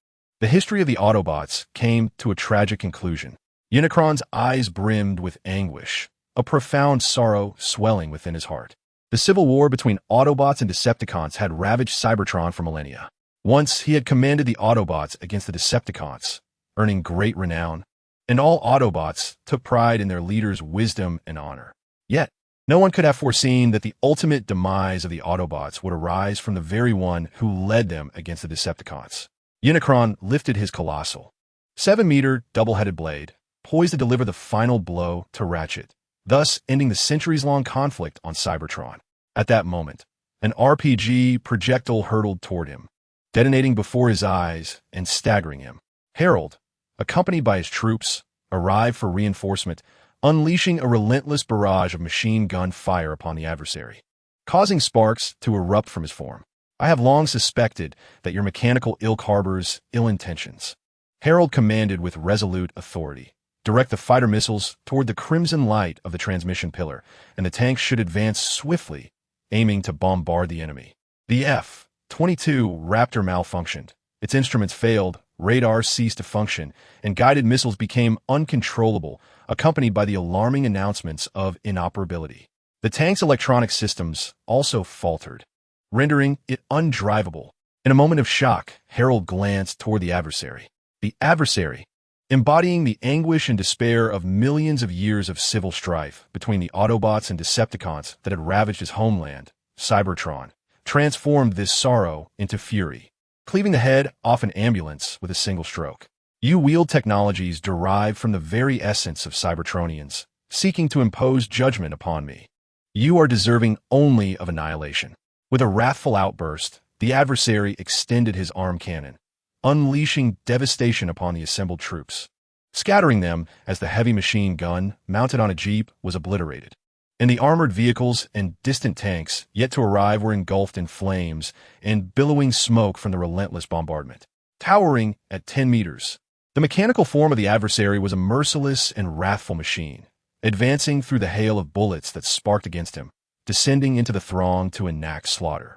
the history of the Autobots came to a tragic conclusion. Unicron's eyes brimmed with anguish, a profound sorrow swelling within his heart. The civil war between Autobots and Decepticons had ravaged Cybertron for millennia. Once he had commanded the Autobots against the Decepticons, earning great renown, and all Autobots took pride in their leader's wisdom and honor. Yet, no one could have foreseen that the ultimate demise of the Autobots would arise from the very one who led them against the Decepticons. Unicron lifted his colossal, 7-meter double-headed blade, poised to deliver the final blow to Ratchet, thus ending the centuries-long conflict on Cybertron. At that moment, an RPG projectile hurtled toward him, detonating before his eyes and staggering him. Harold, accompanied by his troops, arrived for reinforcement, unleashing a relentless barrage of machine gun fire upon the adversary, causing sparks to erupt from his form. I have long suspected that your mechanical ilk harbors ill intentions. Harold commanded with resolute authority. Direct the fighter missiles toward the crimson light of the transmission pillar, and the tanks should advance swiftly, aiming to bombard the enemy. The F-22 Raptor malfunctioned. Its instruments failed, radars ceased to function, and guided missiles became uncontrollable, accompanied by the alarming announcements of inoperability. The tank's electronic systems also faltered, rendering it undrivable. In a moment of shock, Harold glanced toward the adversary. The adversary, embodying the anguish and despair of millions of years of civil strife between the Autobots and Decepticons that had ravaged his homeland, Cybertron, transformed this sorrow into fury, cleaving the head off an ambulance with a single stroke. You wield technologies derived from the very essence of Cybertronians, seeking to impose judgment upon me. You are deserving only of annihilation. With a wrathful outburst, the adversary extended his arm cannon, unleashing devastation upon the assembled troops, scattering them as the heavy machine gun mounted on a jeep was obliterated. and the armored vehicles and distant tanks yet to arrive were engulfed in flames and billowing smoke from the relentless bombardment. Towering at 10 meters, the mechanical form of the adversary was a merciless and wrathful machine, advancing through the hail of bullets that sparked against him, descending into the throng to enact slaughter.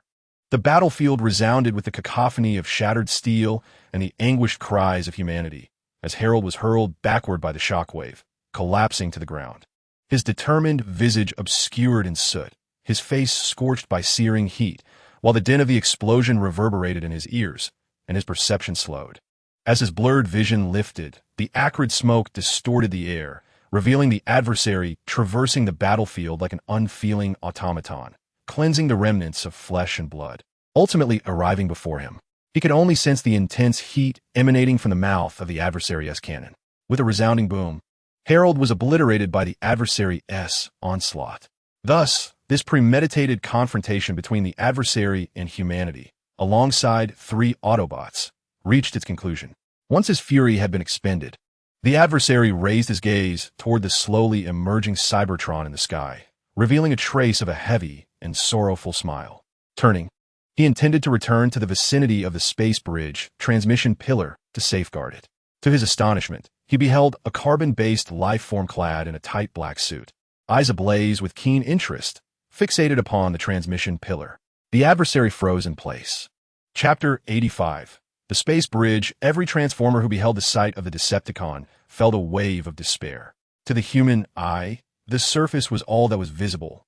The battlefield resounded with the cacophony of shattered steel and the anguished cries of humanity, as Harold was hurled backward by the shockwave, collapsing to the ground. His determined visage obscured in soot, his face scorched by searing heat, while the din of the explosion reverberated in his ears, and his perception slowed. As his blurred vision lifted, the acrid smoke distorted the air, revealing the adversary traversing the battlefield like an unfeeling automaton, cleansing the remnants of flesh and blood, ultimately arriving before him. He could only sense the intense heat emanating from the mouth of the adversary's cannon. With a resounding boom, Harold was obliterated by the adversary's onslaught. Thus, this premeditated confrontation between the adversary and humanity, alongside 3 Autobots, reached its conclusion. Once his fury had been expended, the adversary raised his gaze toward the slowly emerging Cybertron in the sky, revealing a trace of a heavy and sorrowful smile. Turning, he intended to return to the vicinity of the space bridge transmission pillar to safeguard it. To his astonishment, he beheld a carbon-based life form clad in a tight black suit, eyes ablaze with keen interest, fixated upon the transmission pillar. The adversary froze in place. Chapter 85. The space bridge. Every Transformer who beheld the sight of the Decepticon felt a wave of despair. To the human eye, the surface was all that was visible,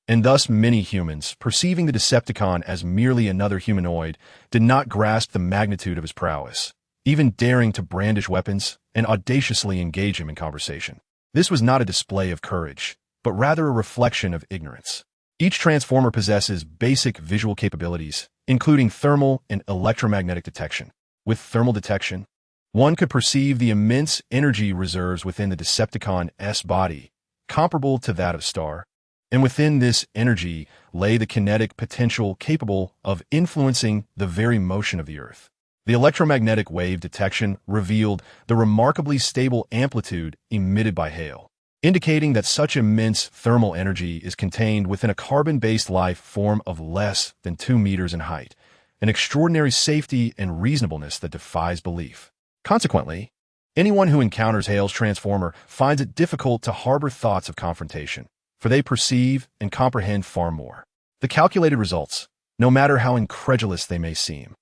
and thus many humans, perceiving the Decepticon as merely another humanoid, did not grasp the magnitude of his prowess, even daring to brandish weapons and audaciously engage him in conversation. This was not a display of courage, but rather a reflection of ignorance. Each Transformer possesses basic visual capabilities, including thermal and electromagnetic detection. With thermal detection, one could perceive the immense energy reserves within the Decepticon's body, comparable to that of a star, and within this energy lay the kinetic potential capable of influencing the very motion of the Earth. The electromagnetic wave detection revealed the remarkably stable amplitude emitted by hail, indicating that such immense thermal energy is contained within a carbon-based life form of less than 2 meters in height, an extraordinary safety and reasonableness that defies belief. Consequently, anyone who encounters Hale's Transformer finds it difficult to harbor thoughts of confrontation, for they perceive and comprehend far more. The calculated results, no matter how incredulous they may seem,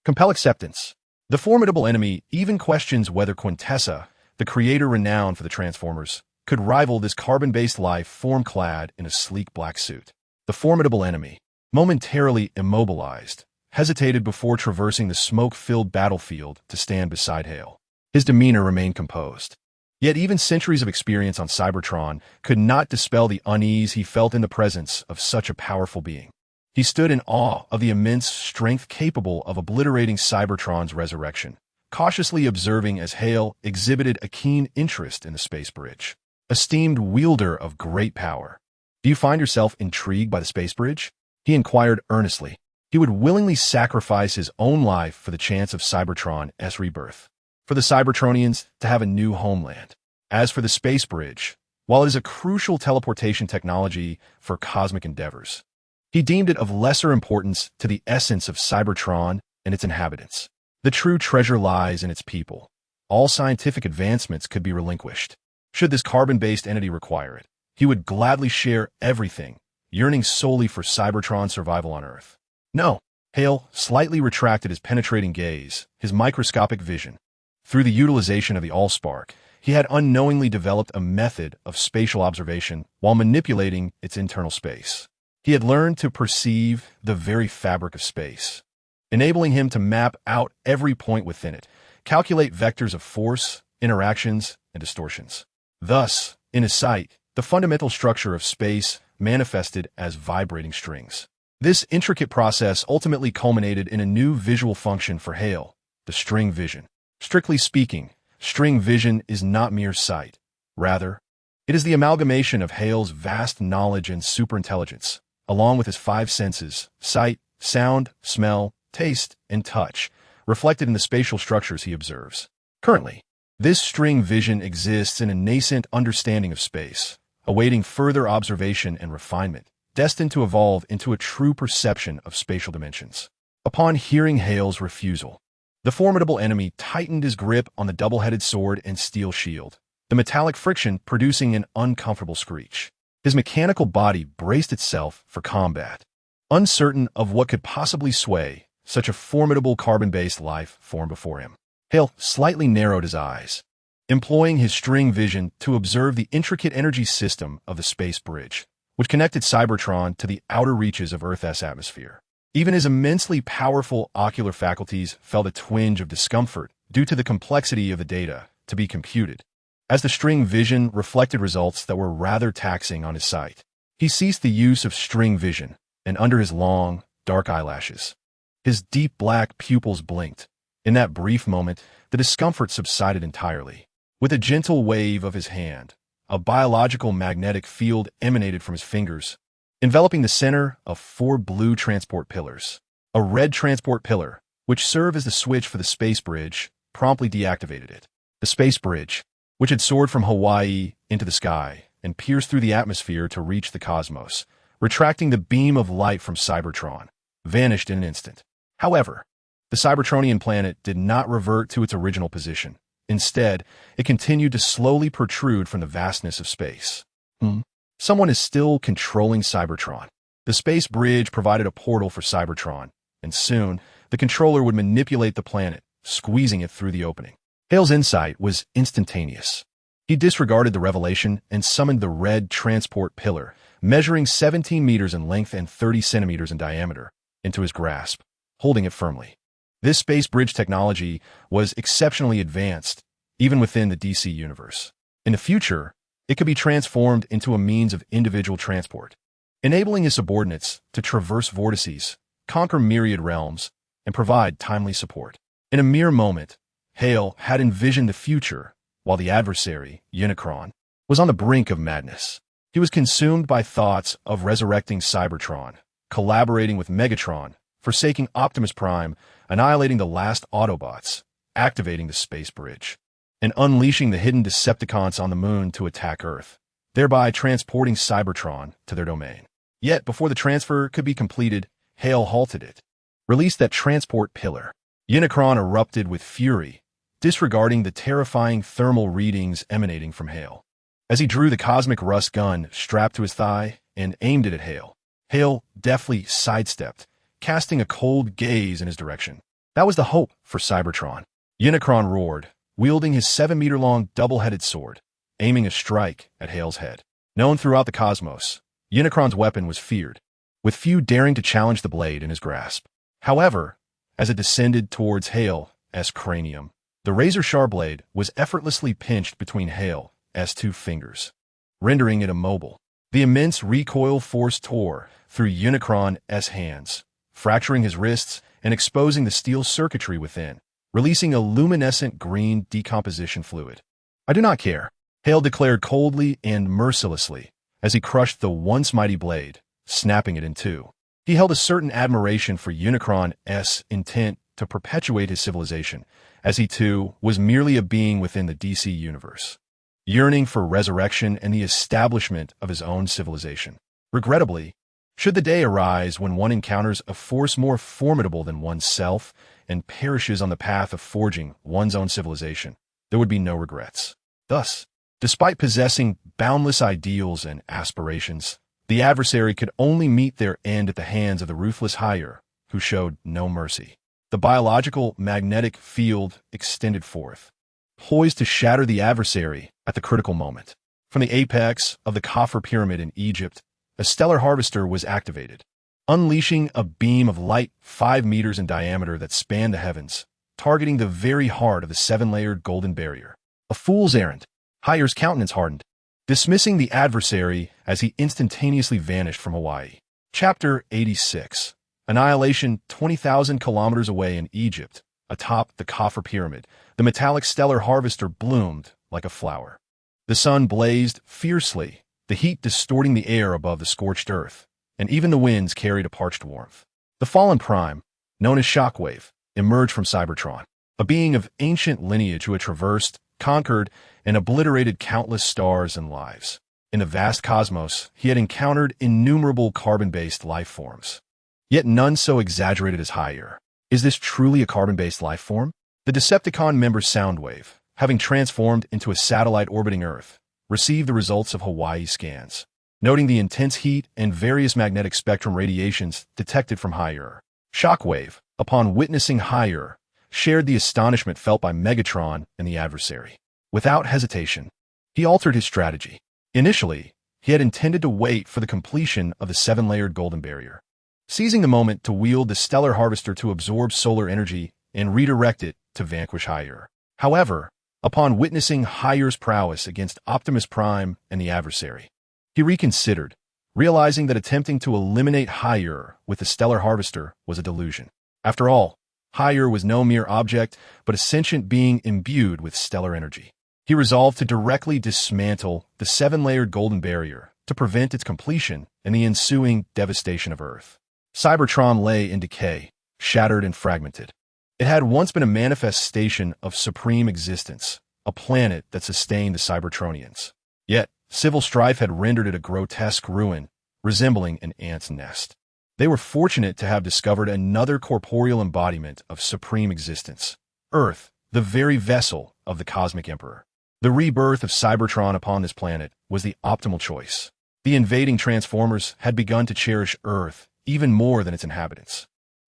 compel acceptance. The formidable enemy even questions whether Quintessa, the creator renowned for the Transformers, could rival this carbon-based life form clad in a sleek black suit. The formidable enemy, momentarily immobilized, hesitated before traversing the smoke-filled battlefield to stand beside Hale. His demeanor remained composed. Yet even centuries of experience on Cybertron could not dispel the unease he felt in the presence of such a powerful being. He stood in awe of the immense strength capable of obliterating Cybertron's resurrection, cautiously observing as Hale exhibited a keen interest in the space bridge. Esteemed wielder of great power, do you find yourself intrigued by the space bridge? He inquired earnestly. He would willingly sacrifice his own life for the chance of Cybertron's rebirth, for the Cybertronians to have a new homeland. As for the space bridge, while it is a crucial teleportation technology for cosmic endeavors, he deemed it of lesser importance to the essence of Cybertron and its inhabitants. The true treasure lies in its people. All scientific advancements could be relinquished. Should this carbon-based entity require it, he would gladly share everything, yearning solely for Cybertron's survival on Earth. No, Hale slightly retracted his penetrating gaze, his microscopic vision. Through the utilization of the Allspark, he had unknowingly developed a method of spatial observation while manipulating its internal space. He had learned to perceive the very fabric of space, enabling him to map out every point within it, calculate vectors of force, interactions, and distortions. Thus, in his sight, the fundamental structure of space manifested as vibrating strings. This intricate process ultimately culminated in a new visual function for Hale, the string vision. Strictly speaking, string vision is not mere sight. Rather, it is the amalgamation of Hale's vast knowledge and superintelligence, along with his 5 senses, sight, sound, smell, taste, and touch, reflected in the spatial structures he observes. Currently, this string vision exists in a nascent understanding of space, awaiting further observation and refinement, destined to evolve into a true perception of spatial dimensions. Upon hearing Hale's refusal, the formidable enemy tightened his grip on the double-headed sword and steel shield, the metallic friction producing an uncomfortable screech. His mechanical body braced itself for combat, uncertain of what could possibly sway such a formidable carbon-based life form before him. Hale slightly narrowed his eyes, employing his string vision to observe the intricate energy system of the space bridge, which connected Cybertron to the outer reaches of Earth's atmosphere. Even his immensely powerful ocular faculties felt a twinge of discomfort due to the complexity of the data to be computed, as the string vision reflected results that were rather taxing on his sight. He ceased the use of string vision, and under his long, dark eyelashes, his deep black pupils blinked. In that brief moment, the discomfort subsided entirely. With a gentle wave of his hand, a biological magnetic field emanated from his fingers, enveloping the center of 4 blue transport pillars. A red transport pillar, which served as the switch for the space bridge, promptly deactivated it. The space bridge, which had soared from Hawaii into the sky and pierced through the atmosphere to reach the cosmos, retracting the beam of light from Cybertron, vanished in an instant. However, the Cybertronian planet did not revert to its original position. Instead, it continued to slowly protrude from the vastness of space. Someone is still controlling Cybertron. The space bridge provided a portal for Cybertron, and soon, the controller would manipulate the planet, squeezing it through the opening. Hale's insight was instantaneous. He disregarded the revelation and summoned the red transport pillar, measuring 17 meters in length and 30 centimeters in diameter, into his grasp, holding it firmly. This space bridge technology was exceptionally advanced, even within the DC universe. In the future, it could be transformed into a means of individual transport, enabling his subordinates to traverse vortices, conquer myriad realms, and provide timely support. In a mere moment, Hale had envisioned the future, while the adversary, Unicron, was on the brink of madness. He was consumed by thoughts of resurrecting Cybertron, collaborating with Megatron, forsaking Optimus Prime, annihilating the last Autobots, activating the space bridge, and unleashing the hidden Decepticons on the moon to attack Earth, thereby transporting Cybertron to their domain. Yet, before the transfer could be completed, Hale halted it, released that transport pillar. Unicron erupted with fury, disregarding the terrifying thermal readings emanating from Hale. As he drew the cosmic rust gun strapped to his thigh and aimed it at Hale, Hale deftly sidestepped, casting a cold gaze in his direction. That was the hope for Cybertron. Unicron roared, wielding his 7-meter-long double-headed sword, aiming a strike at Hale's head. Known throughout the cosmos, Unicron's weapon was feared, with few daring to challenge the blade in his grasp. However, as it descended towards Hale's cranium, the razor-sharp blade was effortlessly pinched between Hale's 2 fingers, rendering it immobile. The immense recoil force tore through Unicron's hands, fracturing his wrists and exposing the steel circuitry within, releasing a luminescent green decomposition fluid. "I do not care," Hale declared coldly and mercilessly as he crushed the once mighty blade, snapping it in 2. He held a certain admiration for Unicron's intent to perpetuate his civilization, as he too was merely a being within the DC universe, yearning for resurrection and the establishment of his own civilization. Regrettably, should the day arise when one encounters a force more formidable than oneself and perishes on the path of forging one's own civilization, there would be no regrets. Thus, despite possessing boundless ideals and aspirations, the adversary could only meet their end at the hands of the ruthless hire, who showed no mercy. The biological magnetic field extended forth, poised to shatter the adversary at the critical moment. From the apex of the Khafre Pyramid in Egypt, a stellar harvester was activated, unleashing a beam of light 5 meters in diameter that spanned the heavens, targeting the very heart of the 7-layered golden barrier. A fool's errand. Hire's countenance hardened, dismissing the adversary as he instantaneously vanished from Hawaii. Chapter 86. Annihilation. 20,000 kilometers away in Egypt, atop the Khafre Pyramid, the metallic stellar harvester bloomed like a flower. The sun blazed fiercely, the heat distorting the air above the scorched earth, and even the winds carried a parched warmth. The fallen prime, known as Shockwave, emerged from Cybertron, a being of ancient lineage who had traversed, conquered, and obliterated countless stars and lives. In the vast cosmos, he had encountered innumerable carbon-based life forms, yet none so exaggerated as Higher. Is this truly a carbon-based life form? The Decepticon member Soundwave, having transformed into a satellite orbiting Earth, received the results of Hawaii scans, noting the intense heat and various magnetic spectrum radiations detected from Higher. Shockwave, upon witnessing Higher, shared the astonishment felt by Megatron and the adversary. Without hesitation, he altered his strategy. Initially, he had intended to wait for the completion of the seven-layered golden barrier, seizing the moment to wield the stellar harvester to absorb solar energy and redirect it to vanquish Higher. However, upon witnessing Higher's prowess against Optimus Prime and the adversary, he reconsidered, realizing that attempting to eliminate Higher with the stellar harvester was a delusion. After all, Higher was no mere object, but a sentient being imbued with stellar energy. He resolved to directly dismantle the seven-layered golden barrier to prevent its completion and the ensuing devastation of Earth. Cybertron lay in decay, shattered and fragmented. It had once been a manifestation of supreme existence, a planet that sustained the Cybertronians. Yet, civil strife had rendered it a grotesque ruin, resembling an ant's nest. They were fortunate to have discovered another corporeal embodiment of supreme existence, Earth, the very vessel of the Cosmic Emperor. The rebirth of Cybertron upon this planet was the optimal choice. The invading Transformers had begun to cherish Earth even more than its inhabitants.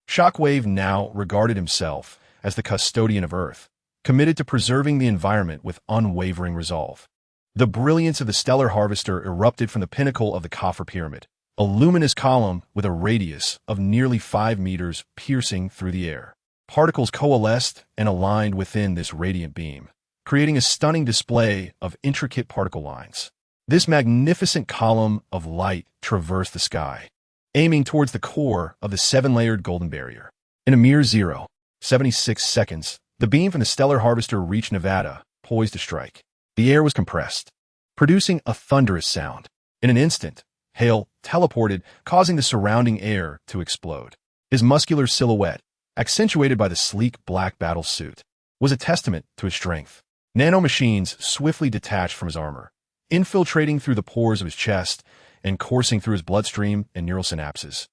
Shockwave now regarded himself as the custodian of Earth, committed to preserving the environment with unwavering resolve. The brilliance of the stellar harvester erupted from the pinnacle of the coffer pyramid, a luminous column with a radius of nearly 5 meters piercing through the air. Particles coalesced and aligned within this radiant beam, creating a stunning display of intricate particle lines. This magnificent column of light traversed the sky, aiming towards the core of the seven-layered golden barrier. In a mere 0.76 seconds, the beam from the stellar harvester reached Nevada, poised to strike. The air was compressed, producing a thunderous sound. In an instant, Hale teleported, causing the surrounding air to explode. His muscular silhouette, accentuated by the sleek black battle suit, was a testament to his strength. Nanomachines swiftly detached from his armor, infiltrating through the pores of his chest and coursing through his bloodstream and neural synapses.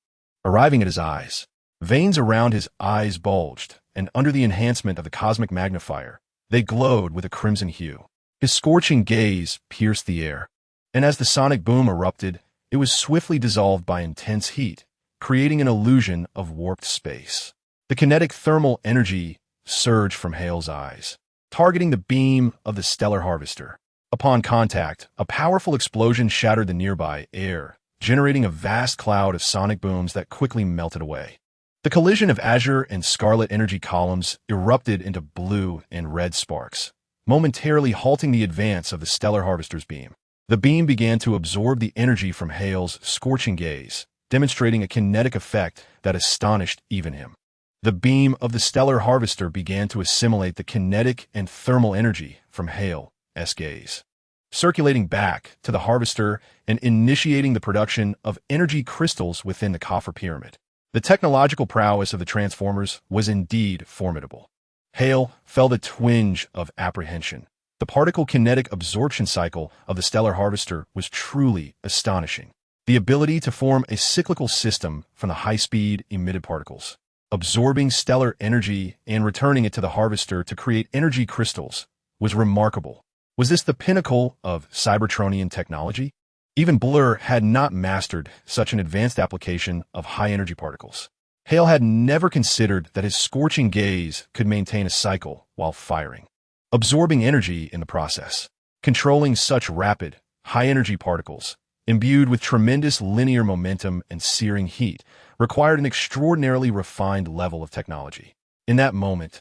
Arriving at his eyes, veins around his eyes bulged, and under the enhancement of the cosmic magnifier, they glowed with a crimson hue. His scorching gaze pierced the air, and as the sonic boom erupted, it was swiftly dissolved by intense heat, creating an illusion of warped space. The kinetic thermal energy surged from Hale's eyes, targeting the beam of the stellar harvester. Upon contact, a powerful explosion shattered the nearby air, generating a vast cloud of sonic booms that quickly melted away. The collision of azure and scarlet energy columns erupted into blue and red sparks, momentarily halting the advance of the stellar harvester's beam. The beam began to absorb the energy from Hale's scorching gaze, demonstrating a kinetic effect that astonished even him. The beam of the stellar harvester began to assimilate the kinetic and thermal energy from Hale's gaze, circulating back to the harvester and initiating the production of energy crystals within the coffer pyramid. The technological prowess of the Transformers was indeed formidable. Hale felt a twinge of apprehension. The particle kinetic absorption cycle of the stellar harvester was truly astonishing. The ability to form a cyclical system from the high-speed emitted particles, absorbing stellar energy and returning it to the harvester to create energy crystals, was remarkable. Was this the pinnacle of Cybertronian technology? Even Blur had not mastered such an advanced application of high-energy particles. Hale had never considered that his scorching gaze could maintain a cycle while firing, absorbing energy in the process. Controlling such rapid, high-energy particles, imbued with tremendous linear momentum and searing heat, required an extraordinarily refined level of technology. In that moment,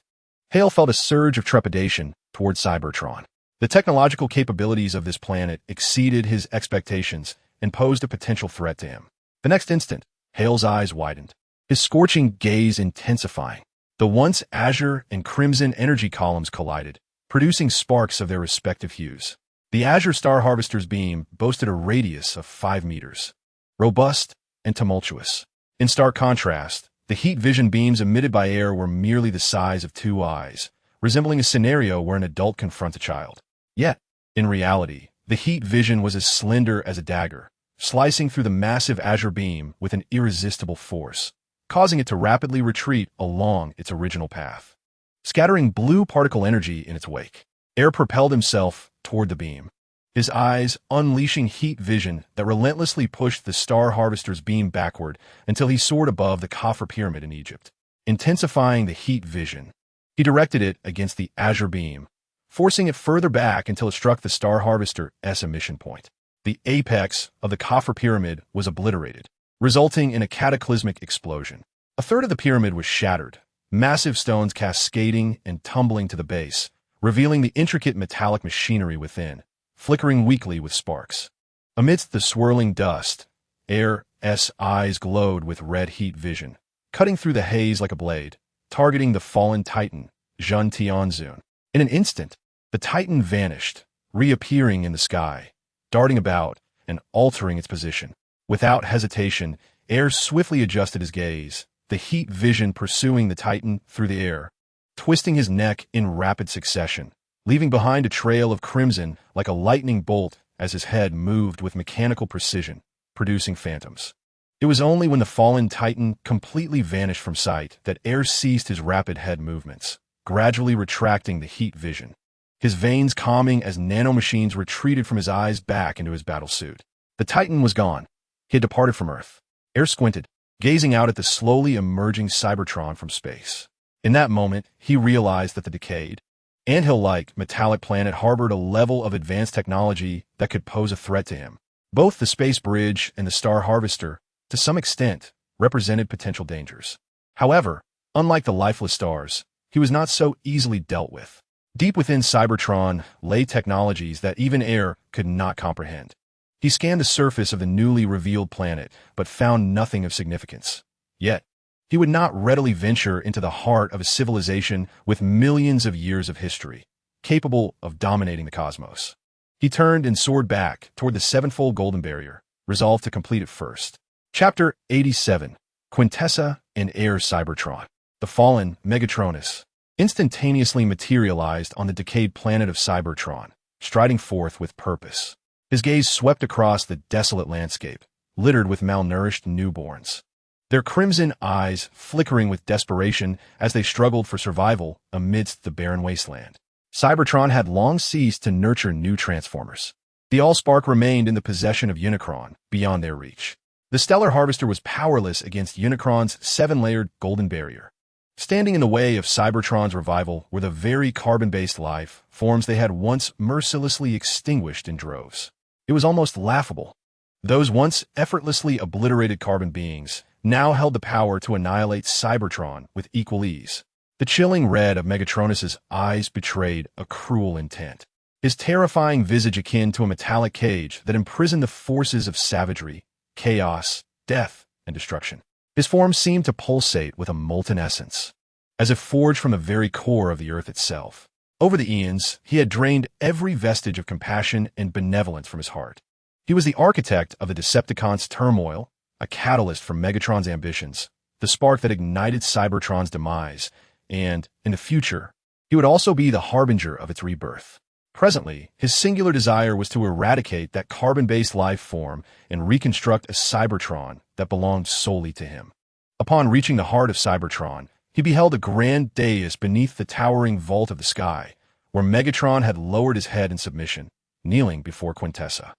Hale felt a surge of trepidation toward Cybertron. The technological capabilities of this planet exceeded his expectations and posed a potential threat to him. The next instant, Hale's eyes widened, his scorching gaze intensifying. The once azure and crimson energy columns collided, producing sparks of their respective hues. The Azure Star Harvester's beam boasted a radius of 5 meters, robust and tumultuous. In stark contrast, the heat vision beams emitted by air were merely the size of 2 eyes, resembling a scenario where an adult confronts a child. Yet, in reality, The heat vision was as slender as a dagger, slicing through the massive azure beam with an irresistible force, causing it to rapidly retreat along its original path. Scattering blue particle energy in its wake, Air propelled himself toward the beam, his eyes unleashing heat vision that relentlessly pushed the Star Harvester's beam backward until he soared above the Khafre Pyramid in Egypt. Intensifying the heat vision, he directed it against the azure beam, forcing it further back until it struck the Star Harvester's emission point. The apex of the Khafre Pyramid was obliterated, resulting in a cataclysmic explosion. A third of the pyramid was shattered, massive stones cascading and tumbling to the base, revealing the intricate metallic machinery within, flickering weakly with sparks. Amidst the swirling dust, Air's eyes glowed with red heat vision, cutting through the haze like a blade, targeting the fallen Titan, Jun Tianzun. In an instant, the Titan vanished, reappearing in the sky, darting about and altering its position. Without hesitation, Air swiftly adjusted his gaze, the heat vision pursuing the Titan through the air, twisting his neck in rapid succession, leaving behind a trail of crimson like a lightning bolt as his head moved with mechanical precision, producing phantoms. It was only when the fallen Titan completely vanished from sight that Air ceased his rapid head movements, gradually retracting the heat vision, his veins calming as nanomachines retreated from his eyes back into his battlesuit. The Titan was gone. He had departed from Earth. Air squinted, gazing out at the slowly emerging Cybertron from space. In that moment, he realized that the decayed, anthill-like metallic planet harbored a level of advanced technology that could pose a threat to him. Both the space bridge and the Star Harvester, to some extent, represented potential dangers. However, unlike the lifeless stars, he was not so easily dealt with. Deep within Cybertron lay technologies that even Air could not comprehend. He scanned the surface of the newly revealed planet, but found nothing of significance. Yet, he would not readily venture into the heart of a civilization with millions of years of history, capable of dominating the cosmos. He turned and soared back toward the sevenfold golden barrier, resolved to complete it first. Chapter 87, Quintessa and Air Cybertron. The fallen Megatronus instantaneously materialized on the decayed planet of Cybertron, striding forth with purpose. His gaze swept across the desolate landscape, littered with malnourished newborns, their crimson eyes flickering with desperation as they struggled for survival amidst the barren wasteland. Cybertron had long ceased to nurture new transformers. The Allspark remained in the possession of Unicron, beyond their reach. The Stellar Harvester was powerless against Unicron's seven-layered golden barrier. Standing in the way of Cybertron's revival were the very carbon-based life forms they had once mercilessly extinguished in droves. It was almost laughable. Those once effortlessly obliterated carbon beings now held the power to annihilate Cybertron with equal ease. The chilling red of Megatronus's eyes betrayed a cruel intent, his terrifying visage akin to a metallic cage that imprisoned the forces of savagery, chaos, death, and destruction. His form seemed to pulsate with a molten essence, as if forged from the very core of the earth itself. Over the eons, he had drained every vestige of compassion and benevolence from his heart. He was the architect of the Decepticons' turmoil, a catalyst for Megatron's ambitions, the spark that ignited Cybertron's demise, and, in the future, he would also be the harbinger of its rebirth. Presently, his singular desire was to eradicate that carbon-based life form and reconstruct a Cybertron that belonged solely to him. Upon reaching the heart of Cybertron, he beheld a grand dais beneath the towering vault of the sky, where Megatron had lowered his head in submission, kneeling before Quintessa.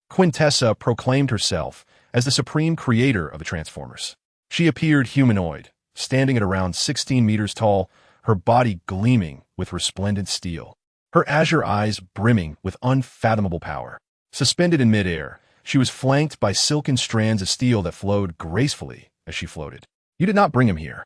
Quintessa proclaimed herself as the supreme creator of the Transformers. She appeared humanoid, standing at around 16 meters tall, her body gleaming with resplendent steel, her azure eyes brimming with unfathomable power. Suspended in midair, she was flanked by silken strands of steel that flowed gracefully as she floated. "You did not bring him here.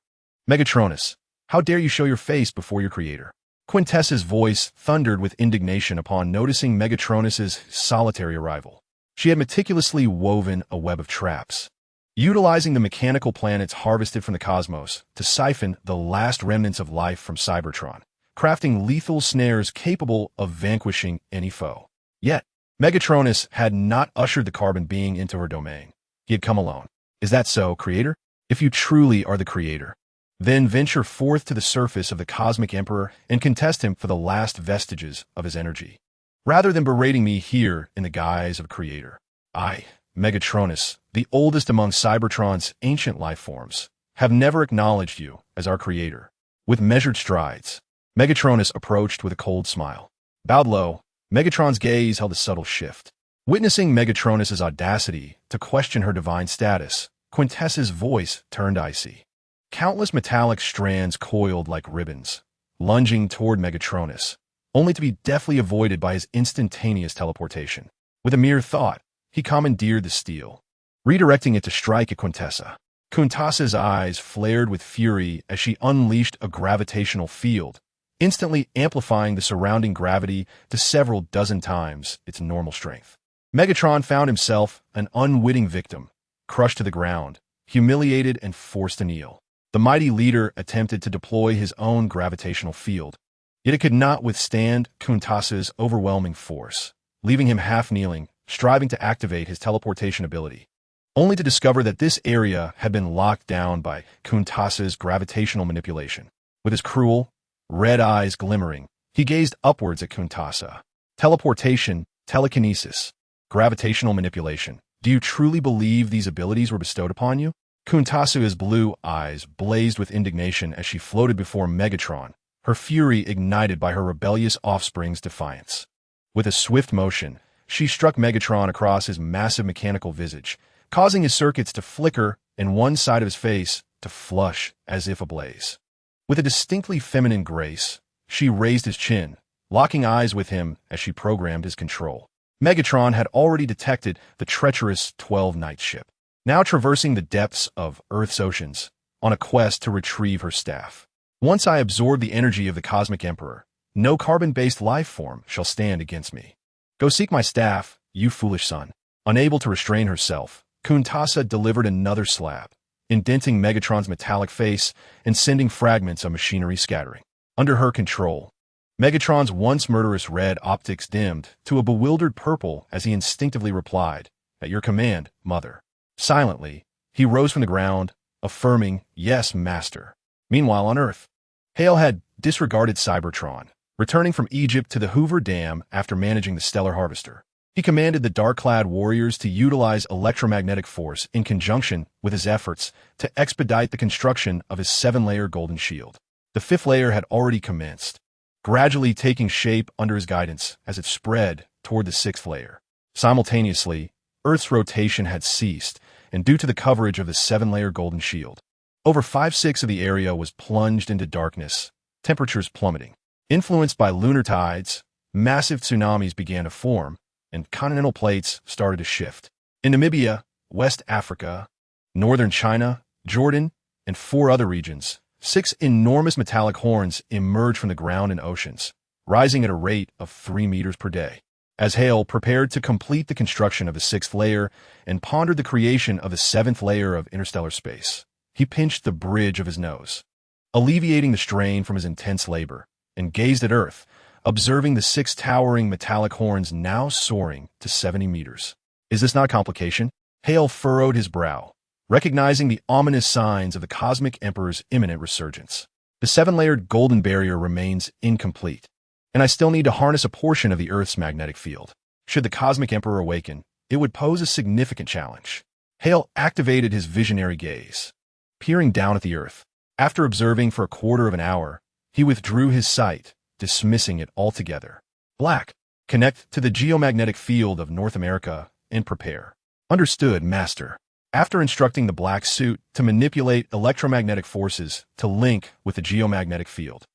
Megatronus, how dare you show your face before your creator?" Quintessa's voice thundered with indignation upon noticing Megatronus's solitary arrival. She had meticulously woven a web of traps, utilizing the mechanical planets harvested from the cosmos to siphon the last remnants of life from Cybertron, crafting lethal snares capable of vanquishing any foe. Yet, Megatronus had not ushered the carbon being into her domain. He had come alone. "Is that so, Creator? If you truly are the Creator, then venture forth to the surface of the Cosmic Emperor and contest him for the last vestiges of his energy." rather than berating me here in the guise of creator. I, Megatronus, the oldest among Cybertron's ancient life forms, have never acknowledged you as our creator. With measured strides, Megatronus approached with a cold smile. Bowed low, Megatron's gaze held a subtle shift. Witnessing Megatronus's audacity to question her divine status, Quintessa's voice turned icy. Countless metallic strands coiled like ribbons, lunging toward Megatronus, only to be deftly avoided by his instantaneous teleportation. With a mere thought, he commandeered the steel, redirecting it to strike at Quintessa. Quintessa's eyes flared with fury as she unleashed a gravitational field, instantly amplifying the surrounding gravity to several dozen times its normal strength. Megatron found himself an unwitting victim, crushed to the ground, humiliated and forced to kneel. The mighty leader attempted to deploy his own gravitational field, yet it could not withstand Quintessa's overwhelming force, leaving him half-kneeling, striving to activate his teleportation ability, only to discover that this area had been locked down by Quintessa's gravitational manipulation. With his cruel, red eyes glimmering, he gazed upwards at Quintessa. Teleportation, telekinesis, gravitational manipulation. Do you truly believe these abilities were bestowed upon you? Quintessa's blue eyes blazed with indignation as she floated before Megatron, her fury ignited by her rebellious offspring's defiance. With a swift motion, she struck Megatron across his massive mechanical visage, causing his circuits to flicker and one side of his face to flush as if ablaze. With a distinctly feminine grace, she raised his chin, locking eyes with him as she programmed his control. Megatron had already detected the treacherous 12-night ship, now traversing the depths of Earth's oceans, on a quest to retrieve her staff. Once I absorb the energy of the Cosmic Emperor, no carbon-based life form shall stand against me. Go seek my staff, you foolish son. Unable to restrain herself, Quintessa delivered another slap, indenting Megatron's metallic face and sending fragments of machinery scattering. Under her control, Megatron's once murderous red optics dimmed to a bewildered purple as he instinctively replied, "At your command, mother." Silently, he rose from the ground, affirming, "Yes, master." Meanwhile, on Earth, Hale had disregarded Cybertron, returning from Egypt to the Hoover Dam after managing the Stellar Harvester. He commanded the dark-clad warriors to utilize electromagnetic force in conjunction with his efforts to expedite the construction of his 7-layer golden shield. The 5th layer had already commenced, gradually taking shape under his guidance as it spread toward the 6th layer. Simultaneously, Earth's rotation had ceased, and due to the coverage of the 7-layer golden shield, over 5/6 of the area was plunged into darkness, temperatures plummeting. Influenced by lunar tides, massive tsunamis began to form, and continental plates started to shift. In Namibia, West Africa, northern China, Jordan, and 4 other regions, 6 enormous metallic horns emerged from the ground and oceans, rising at a rate of 3 meters per day. As Hale prepared to complete the construction of the 6th layer and pondered the creation of the 7th layer of interstellar space, he pinched the bridge of his nose, alleviating the strain from his intense labor, and gazed at Earth, observing the 6 towering metallic horns now soaring to 70 meters. Is this not complication? Hale furrowed his brow, recognizing the ominous signs of the Cosmic Emperor's imminent resurgence. The 7-layered golden barrier remains incomplete, and I still need to harness a portion of the Earth's magnetic field. Should the Cosmic Emperor awaken, it would pose a significant challenge. Hale activated his visionary gaze, peering down at the Earth. After observing for a quarter of an hour, he withdrew his sight, dismissing it altogether. Black, connect to the geomagnetic field of North America and prepare. Understood, master. After instructing the black suit to manipulate electromagnetic forces to link with the geomagnetic field,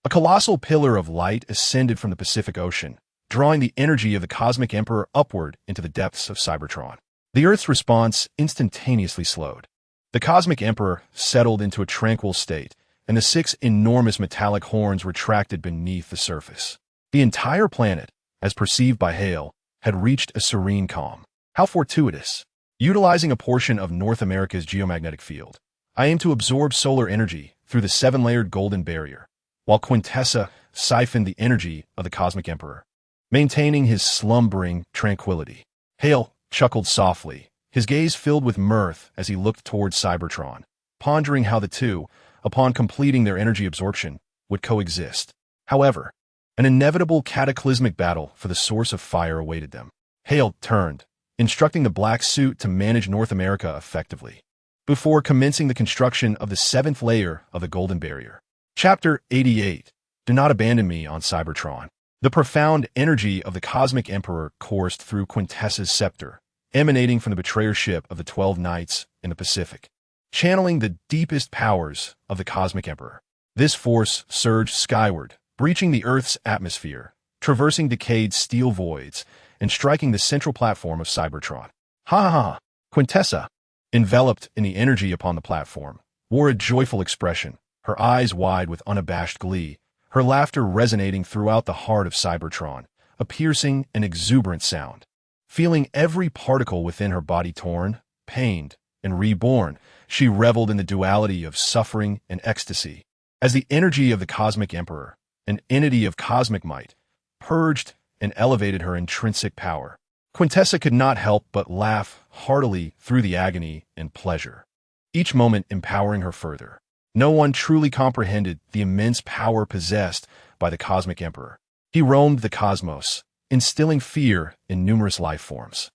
a colossal pillar of light ascended from the Pacific Ocean, drawing the energy of the Cosmic Emperor upward into the depths of Cybertron. The Earth's response instantaneously slowed. The Cosmic Emperor settled into a tranquil state, and the 6 enormous metallic horns retracted beneath the surface. The entire planet, as perceived by Hale, had reached a serene calm. How fortuitous! Utilizing a portion of North America's geomagnetic field, I aim to absorb solar energy through the 7-layered golden barrier, while Quintessa siphoned the energy of the Cosmic Emperor, maintaining his slumbering tranquility. Hale chuckled softly, his gaze filled with mirth as he looked towards Cybertron, pondering how the two, upon completing their energy absorption, would coexist. However, An inevitable cataclysmic battle for the source of fire awaited them. Hale turned, instructing the black suit to manage North America effectively, before commencing the construction of the 7th layer of the Golden Barrier. Chapter 88. Do not abandon me on Cybertron. The profound energy of the Cosmic Emperor coursed through Quintessa's scepter, emanating from the betrayer ship of the 12 Knights in the Pacific, channeling the deepest powers of the Cosmic Emperor. This force surged skyward, breaching the Earth's atmosphere, traversing decayed steel voids, and striking the central platform of Cybertron. Ha ha ha! Quintessa, enveloped in the energy upon the platform, wore a joyful expression, her eyes wide with unabashed glee, her laughter resonating throughout the heart of Cybertron, a piercing and exuberant sound. Feeling every particle within her body torn, pained, and reborn, she reveled in the duality of suffering and ecstasy. As the energy of the Cosmic Emperor, an entity of cosmic might, purged and elevated her intrinsic power, Quintessa could not help but laugh heartily through the agony and pleasure, each moment empowering her further. No one truly comprehended the immense power possessed by the Cosmic Emperor. He roamed the cosmos, instilling fear in numerous life forms.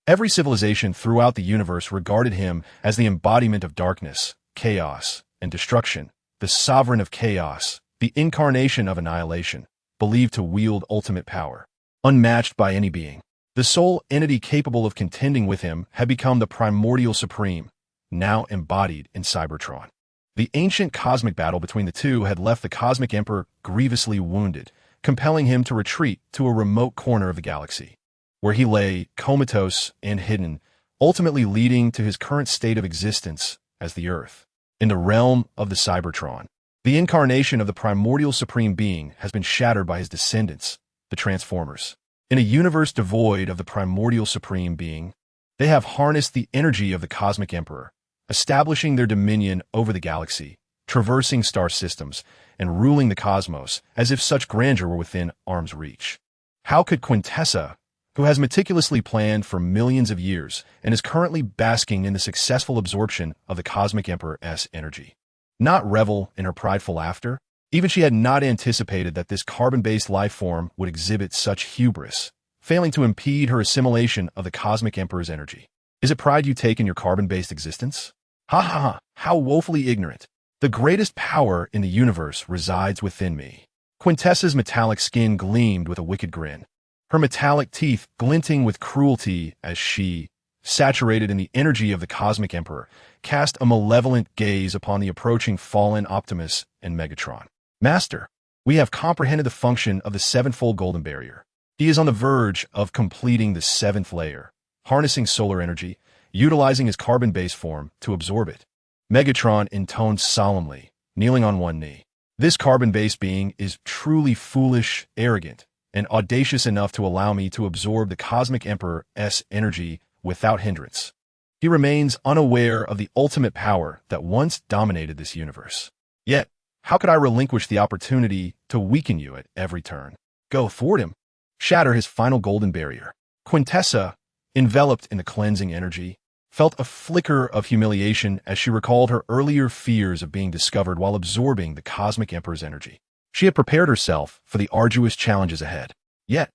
Every civilization throughout the universe regarded him as the embodiment of darkness, chaos, and destruction, the sovereign of chaos, the incarnation of annihilation, believed to wield ultimate power, unmatched by any being. The sole entity capable of contending with him had become the primordial supreme, now embodied in Cybertron. The ancient cosmic battle between the two had left the Cosmic Emperor grievously wounded, compelling him to retreat to a remote corner of the galaxy, where he lay comatose and hidden, ultimately leading to his current state of existence as the Earth. In the realm of the Cybertron, the incarnation of the primordial supreme being has been shattered by his descendants, the Transformers. In a universe devoid of the primordial supreme being, they have harnessed the energy of the Cosmic Emperor, establishing their dominion over the galaxy, traversing star systems, and ruling the cosmos as if such grandeur were within arm's reach. How could Quintessa, who has meticulously planned for millions of years and is currently basking in the successful absorption of the Cosmic Emperor's energy, not revel in her prideful laughter? Even she had not anticipated that this carbon-based life form would exhibit such hubris, failing to impede her assimilation of the Cosmic Emperor's energy. Is it pride you take in your carbon-based existence? Ha ha ha, how woefully ignorant. The greatest power in the universe resides within me. Quintessa's metallic skin gleamed with a wicked grin, her metallic teeth glinting with cruelty as she, saturated in the energy of the Cosmic Emperor, cast a malevolent gaze upon the approaching fallen Optimus and Megatron. Master, we have comprehended the function of the 7-fold Golden Barrier. He is on the verge of completing the 7th layer, harnessing solar energy, utilizing his carbon-based form to absorb it. Megatron intoned solemnly, kneeling on one knee. This carbon-based being is truly foolish, arrogant, and audacious enough to allow me to absorb the Cosmic Emperor's energy without hindrance. He remains unaware of the ultimate power that once dominated this universe. Yet, how could I relinquish the opportunity to weaken you at every turn? Go thwart him. Shatter his final golden barrier. Quintessa, enveloped in the cleansing energy, felt a flicker of humiliation as she recalled her earlier fears of being discovered while absorbing the Cosmic Emperor's energy. She had prepared herself for the arduous challenges ahead. Yet,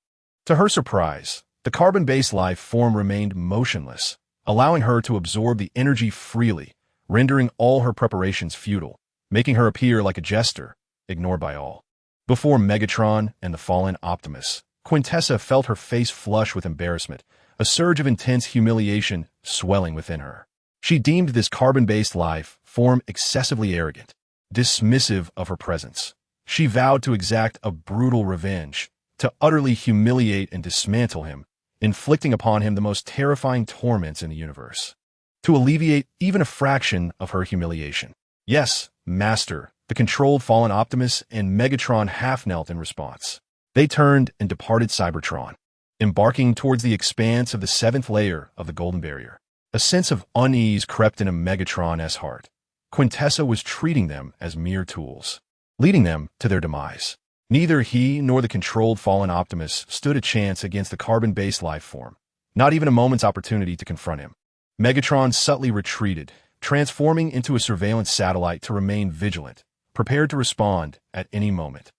to her surprise, the carbon-based life form remained motionless, allowing her to absorb the energy freely, rendering all her preparations futile, making her appear like a jester, ignored by all. Before Megatron and the fallen Optimus, Quintessa felt her face flush with embarrassment, a surge of intense humiliation swelling within her. She deemed this carbon-based life form excessively arrogant, dismissive of her presence. She vowed to exact a brutal revenge, to utterly humiliate and dismantle him, inflicting upon him the most terrifying torments in the universe, to alleviate even a fraction of her humiliation. Yes, Master, the controlled fallen Optimus and Megatron half-knelt in response. They turned and departed Cybertron, embarking towards the expanse of the 7th layer of the Golden Barrier. A sense of unease crept into Megatron's heart. Quintessa was treating them as mere tools, leading them to their demise. Neither he nor the controlled fallen Optimus stood a chance against the carbon-based life form, not even a moment's opportunity to confront him. Megatron subtly retreated, transforming into a surveillance satellite to remain vigilant, prepared to respond at any moment.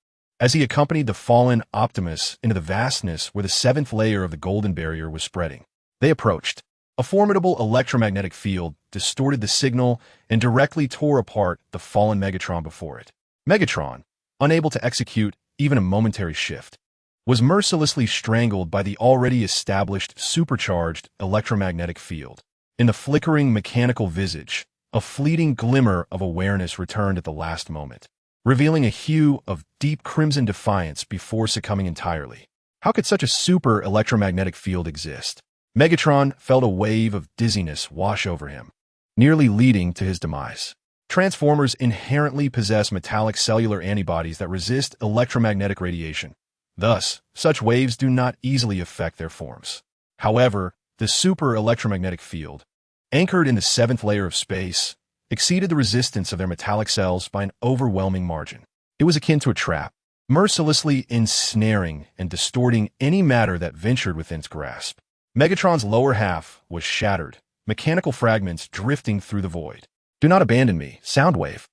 as he accompanied the fallen Optimus into the vastness where the seventh layer of the golden barrier was spreading. They approached. A formidable electromagnetic field distorted the signal and directly tore apart the fallen Megatron before it. Megatron, unable to execute even a momentary shift, was mercilessly strangled by the already established supercharged electromagnetic field. In the flickering mechanical visage, a fleeting glimmer of awareness returned at the last moment, revealing a hue of deep crimson defiance before succumbing entirely. How could such a super electromagnetic field exist? Megatron felt a wave of dizziness wash over him, nearly leading to his demise. Transformers inherently possess metallic cellular antibodies that resist electromagnetic radiation. Thus, such waves do not easily affect their forms. However, the super electromagnetic field, anchored in the seventh layer of space, exceeded the resistance of their metallic cells by an overwhelming margin. It was akin to a trap, mercilessly ensnaring and distorting any matter that ventured within its grasp. Megatron's lower half was shattered, mechanical fragments drifting through the void. "Do not abandon me, Soundwave."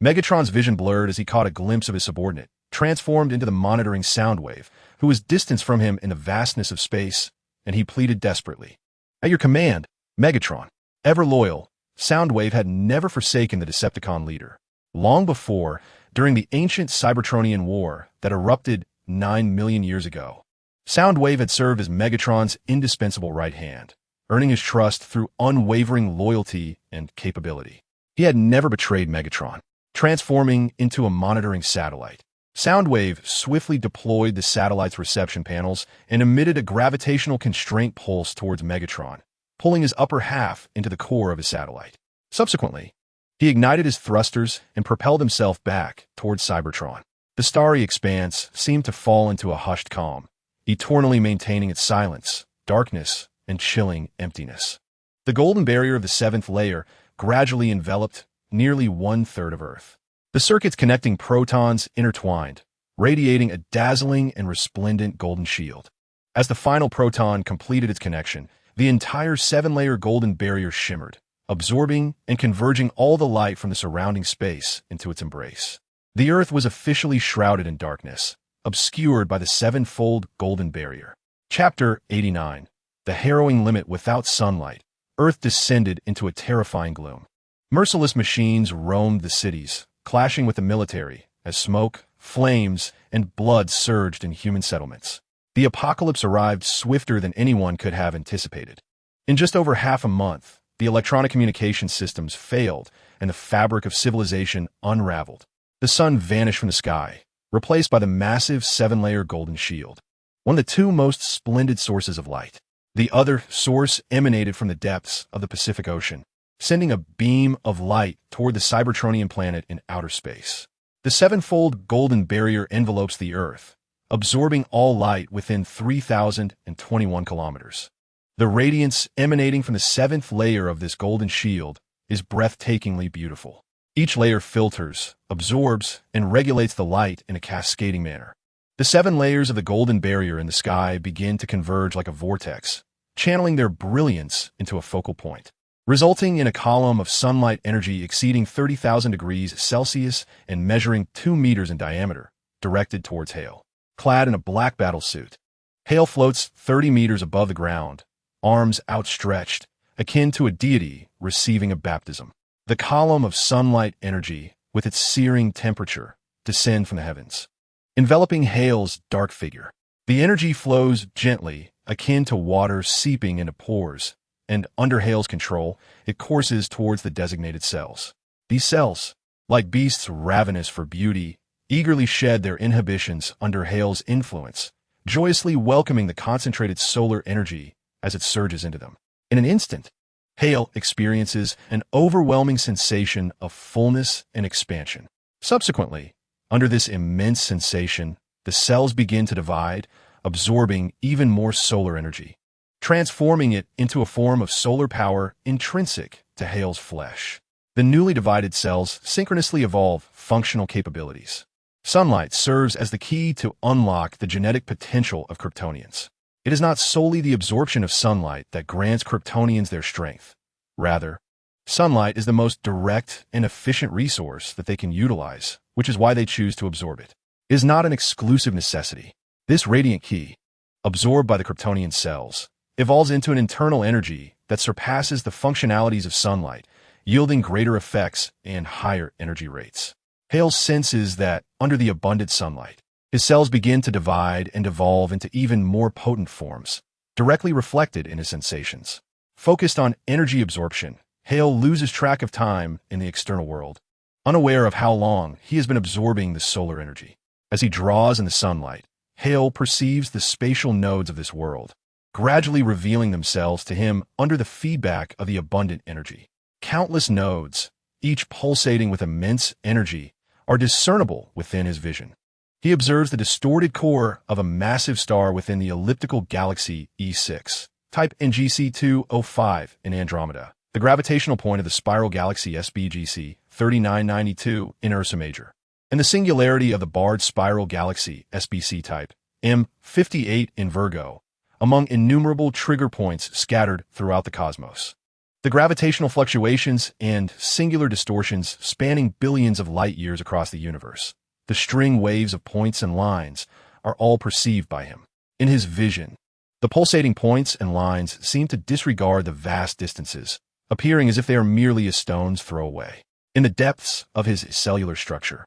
Megatron's vision blurred as he caught a glimpse of his subordinate, transformed into the monitoring Soundwave, who was distanced from him in the vastness of space, and he pleaded desperately. "At your command, Megatron." Ever loyal, Soundwave had never forsaken the Decepticon leader. Long before, during the ancient Cybertronian War that erupted 9 million years ago, Soundwave had served as Megatron's indispensable right hand, earning his trust through unwavering loyalty and capability. He had never betrayed Megatron. Transforming into a monitoring satellite, Soundwave swiftly deployed the satellite's reception panels and emitted a gravitational constraint pulse towards Megatron, pulling his upper half into the core of his satellite. Subsequently, he ignited his thrusters and propelled himself back towards Cybertron. The starry expanse seemed to fall into a hushed calm, eternally maintaining its silence, darkness, and chilling emptiness. The golden barrier of the seventh layer gradually enveloped nearly 1/3 of Earth. The circuits connecting protons intertwined, radiating a dazzling and resplendent golden shield. As the final proton completed its connection, the entire seven-layer golden barrier shimmered, absorbing and converging all the light from the surrounding space into its embrace. The Earth was officially shrouded in darkness, obscured by the sevenfold golden barrier. Chapter 89. The harrowing limit without sunlight. Earth descended into a terrifying gloom. Merciless machines roamed the cities, clashing with the military, as smoke, flames, and blood surged in human settlements. The apocalypse arrived swifter than anyone could have anticipated. In just over half a month, the electronic communication systems failed and the fabric of civilization unraveled. The sun vanished from the sky, replaced by the massive seven-layer golden shield, one of the two most splendid sources of light. The other source emanated from the depths of the Pacific Ocean, sending a beam of light toward the Cybertronian planet in outer space. The sevenfold golden barrier envelopes the Earth, absorbing all light within 3,021 kilometers. The radiance emanating from the seventh layer of this golden shield is breathtakingly beautiful. Each layer filters, absorbs, and regulates the light in a cascading manner. The 7 layers of the golden barrier in the sky begin to converge like a vortex, channeling their brilliance into a focal point, resulting in a column of sunlight energy exceeding 30,000 degrees Celsius and measuring 2 meters in diameter, directed towards Hale. Clad in a black battlesuit, Hale floats 30 meters above the ground, arms outstretched, akin to a deity receiving a baptism. The column of sunlight energy, with its searing temperature, descend from the heavens, enveloping Hale's dark figure. The energy flows gently, akin to water seeping into pores, and under Hale's control, it courses towards the designated cells. These cells, like beasts ravenous for beauty, eagerly shed their inhibitions under Hale's influence, joyously welcoming the concentrated solar energy as it surges into them. In an instant, Hale experiences an overwhelming sensation of fullness and expansion. Subsequently, under this immense sensation, the cells begin to divide, absorbing even more solar energy, transforming it into a form of solar power intrinsic to Hale's flesh. The newly divided cells synchronously evolve functional capabilities. Sunlight serves as the key to unlock the genetic potential of Kryptonians. It is not solely the absorption of sunlight that grants Kryptonians their strength. Rather, sunlight is the most direct and efficient resource that they can utilize, which is why they choose to absorb it. is not an exclusive necessity. This radiant key, absorbed by the Kryptonian cells, evolves into an internal energy that surpasses the functionalities of sunlight, yielding greater effects and higher energy rates. Hale senses that, under the abundant sunlight, his cells begin to divide and evolve into even more potent forms, directly reflected in his sensations. Focused on energy absorption, Hale loses track of time in the external world, unaware of how long he has been absorbing the solar energy. As he draws in the sunlight, Hale perceives the spatial nodes of this world, gradually revealing themselves to him under the feedback of the abundant energy. Countless nodes, each pulsating with immense energy, are discernible within his vision. He observes the distorted core of a massive star within the elliptical galaxy E6, type NGC 205 in Andromeda, the gravitational point of the spiral galaxy SBGC 3992 in Ursa Major, and the singularity of the barred spiral galaxy SBC type M58 in Virgo, among innumerable trigger points scattered throughout the cosmos. The gravitational fluctuations and singular distortions spanning billions of light years across the universe, the string waves of points and lines, are all perceived by him. In his vision, the pulsating points and lines seem to disregard the vast distances, appearing as if they are merely a stone's throw away. In the depths of his cellular structure,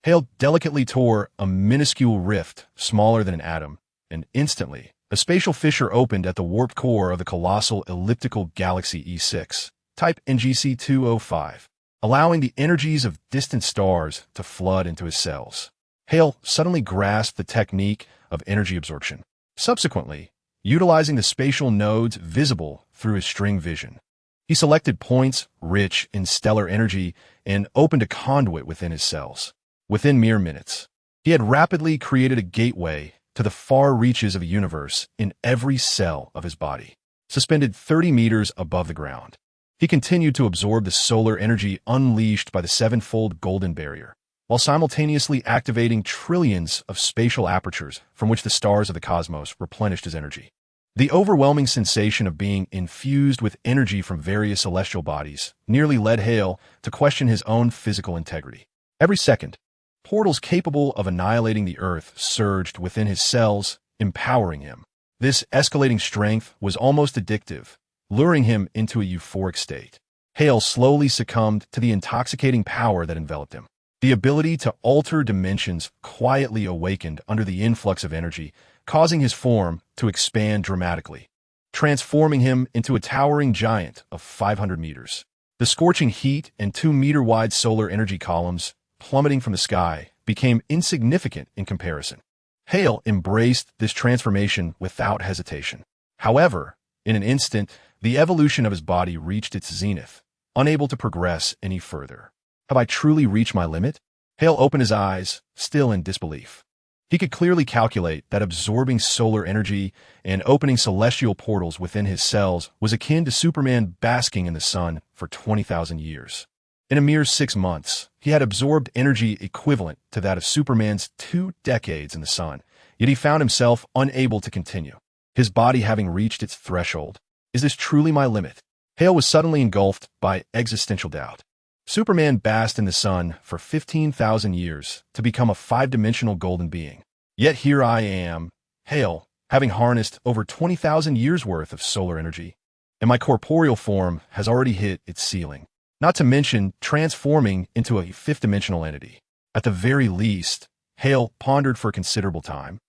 Hale delicately tore a minuscule rift smaller than an atom, and instantly, a spatial fissure opened at the warped core of the colossal elliptical galaxy E6, type NGC 205, allowing the energies of distant stars to flood into his cells. Hale suddenly grasped the technique of energy absorption. Subsequently, utilizing the spatial nodes visible through his string vision, he selected points rich in stellar energy and opened a conduit within his cells. Within mere minutes, he had rapidly created a gateway to the far reaches of a universe in every cell of his body. Suspended 30 meters above the ground, he continued to absorb the solar energy unleashed by the sevenfold golden barrier, while simultaneously activating trillions of spatial apertures from which the stars of the cosmos replenished his energy. The overwhelming sensation of being infused with energy from various celestial bodies nearly led Hale to question his own physical integrity. Every second, portals capable of annihilating the Earth surged within his cells, empowering him. This escalating strength was almost addictive, luring him into a euphoric state. Hale slowly succumbed to the intoxicating power that enveloped him. The ability to alter dimensions quietly awakened under the influx of energy, causing his form to expand dramatically, transforming him into a towering giant of 500 meters. The scorching heat and 2-meter-wide solar energy columns plummeting from the sky became insignificant in comparison. Hale embraced this transformation without hesitation. However, in an instant, the evolution of his body reached its zenith, unable to progress any further. Have I truly reached my limit? Hale opened his eyes, still in disbelief. He could clearly calculate that absorbing solar energy and opening celestial portals within his cells was akin to Superman basking in the sun for 20,000 years. In a mere 6 months, he had absorbed energy equivalent to that of Superman's 2 decades in the sun, yet he found himself unable to continue, his body having reached its threshold. Is this truly my limit? Hale was suddenly engulfed by existential doubt. Superman basked in the sun for 15,000 years to become a 5-dimensional golden being. Yet here I am, Hale, having harnessed over 20,000 years' worth of solar energy, and my corporeal form has already hit its ceiling. Not to mention transforming into a 5th-dimensional entity. At the very least, Hale pondered for a considerable time,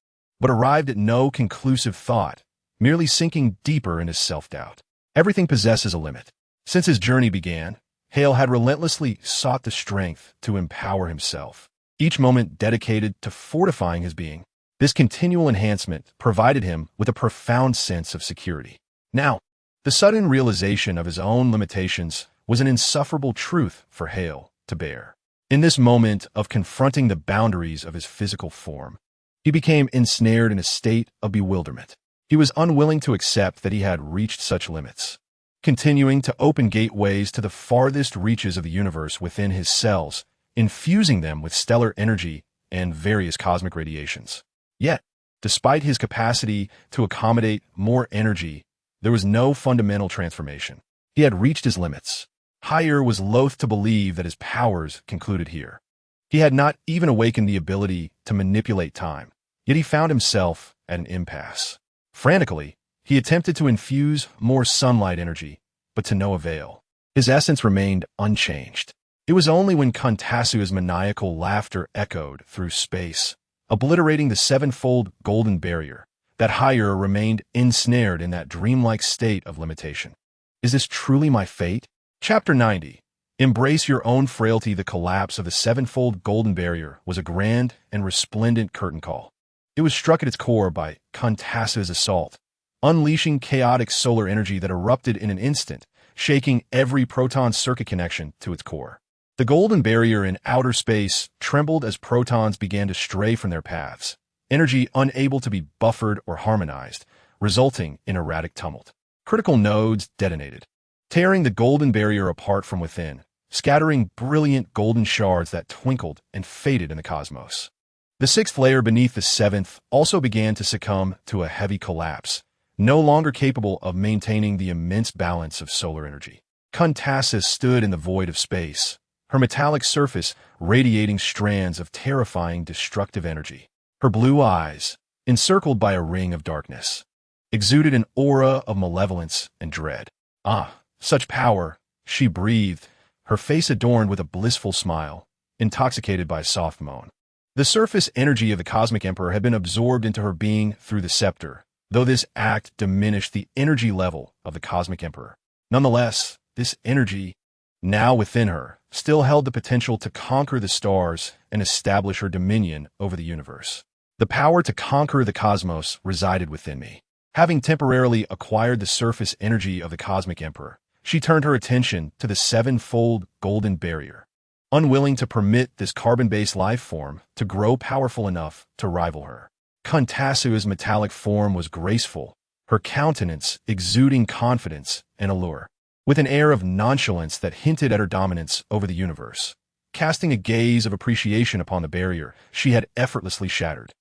but arrived at no conclusive thought, merely sinking deeper in his self-doubt. Everything possesses a limit. Since his journey began, Hale had relentlessly sought the strength to empower himself, each moment dedicated to fortifying his being. This continual enhancement provided him with a profound sense of security. Now, the sudden realization of his own limitations was an insufferable truth for Hale to bear. In this moment of confronting the boundaries of his physical form, he became ensnared in a state of bewilderment. He was unwilling to accept that he had reached such limits, continuing to open gateways to the farthest reaches of the universe within his cells, infusing them with stellar energy and various cosmic radiations. Yet, despite his capacity to accommodate more energy, there was no fundamental transformation. He had reached his limits. Higher was loath to believe that his powers concluded here. He had not even awakened the ability to manipulate time, yet he found himself at an impasse. Frantically, he attempted to infuse more sunlight energy, but to no avail. His essence remained unchanged. It was only when Kuntasu's maniacal laughter echoed through space, obliterating the sevenfold golden barrier, that Higher remained ensnared in that dreamlike state of limitation. Is this truly my fate? Chapter 90. Embrace your own frailty. The collapse of the sevenfold golden barrier was a grand and resplendent curtain call. It was struck at its core by Kuntasu's assault, unleashing chaotic solar energy that erupted in an instant, shaking every proton circuit connection to its core. The golden barrier in outer space trembled as protons began to stray from their paths, energy unable to be buffered or harmonized, resulting in erratic tumult. Critical nodes detonated, tearing the golden barrier apart from within, scattering brilliant golden shards that twinkled and faded in the cosmos. The sixth layer beneath the seventh also began to succumb to a heavy collapse, no longer capable of maintaining the immense balance of solar energy. Kuntasu stood in the void of space, her metallic surface radiating strands of terrifying destructive energy. Her blue eyes, encircled by a ring of darkness, exuded an aura of malevolence and dread. Ah, such power, she breathed, her face adorned with a blissful smile, intoxicated by a soft moan. The surface energy of the Cosmic Emperor had been absorbed into her being through the scepter, though this act diminished the energy level of the Cosmic Emperor. Nonetheless, this energy, now within her, still held the potential to conquer the stars and establish her dominion over the universe. The power to conquer the cosmos resided within me. Having temporarily acquired the surface energy of the Cosmic Emperor, she turned her attention to the sevenfold golden barrier, unwilling to permit this carbon-based life form to grow powerful enough to rival her. Kuntasu's metallic form was graceful, her countenance exuding confidence and allure, with an air of nonchalance that hinted at her dominance over the universe. Casting a gaze of appreciation upon the barrier she had effortlessly shattered.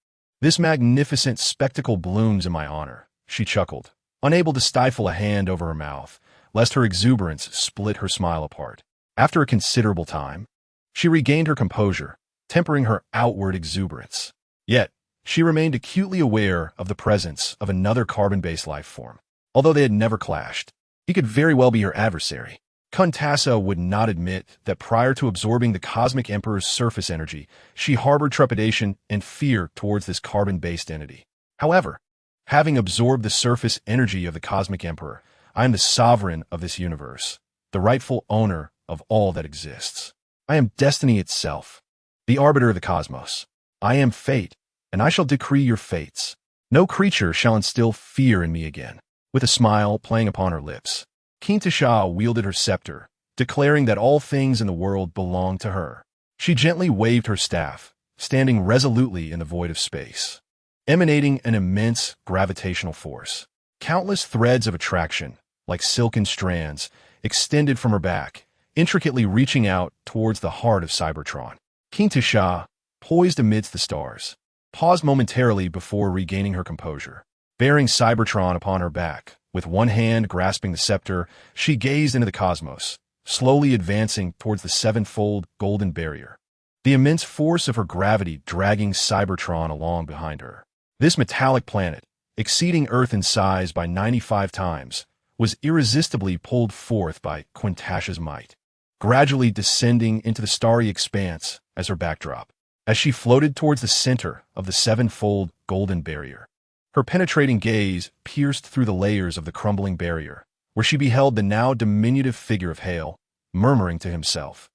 "This magnificent spectacle blooms in my honor," she chuckled, unable to stifle a hand over her mouth, lest her exuberance split her smile apart. After a considerable time, she regained her composure, tempering her outward exuberance. Yet, she remained acutely aware of the presence of another carbon-based life form. Although they had never clashed, he could very well be her adversary. Kuntasa would not admit that prior to absorbing the Cosmic Emperor's surface energy, she harbored trepidation and fear towards this carbon-based entity. However, having absorbed the surface energy of the Cosmic Emperor, I am the sovereign of this universe, the rightful owner of all that exists. I am destiny itself, the arbiter of the cosmos. I am fate, and I shall decree your fates. No creature shall instill fear in me again. With a smile playing upon her lips, Kintasha wielded her scepter, declaring that all things in the world belonged to her. She gently waved her staff, standing resolutely in the void of space, emanating an immense gravitational force. Countless threads of attraction, like silken strands, extended from her back, intricately reaching out towards the heart of Cybertron. Kintasha, poised amidst the stars, paused momentarily before regaining her composure. Bearing Cybertron upon her back, with one hand grasping the scepter, she gazed into the cosmos, slowly advancing towards the sevenfold golden barrier, the immense force of her gravity dragging Cybertron along behind her. This metallic planet, exceeding Earth in size by 95 times, was irresistibly pulled forth by Quintasha's might, gradually descending into the starry expanse as her backdrop. As she floated towards the center of the sevenfold golden barrier, her penetrating gaze pierced through the layers of the crumbling barrier, where she beheld the now diminutive figure of Hale, murmuring to himself,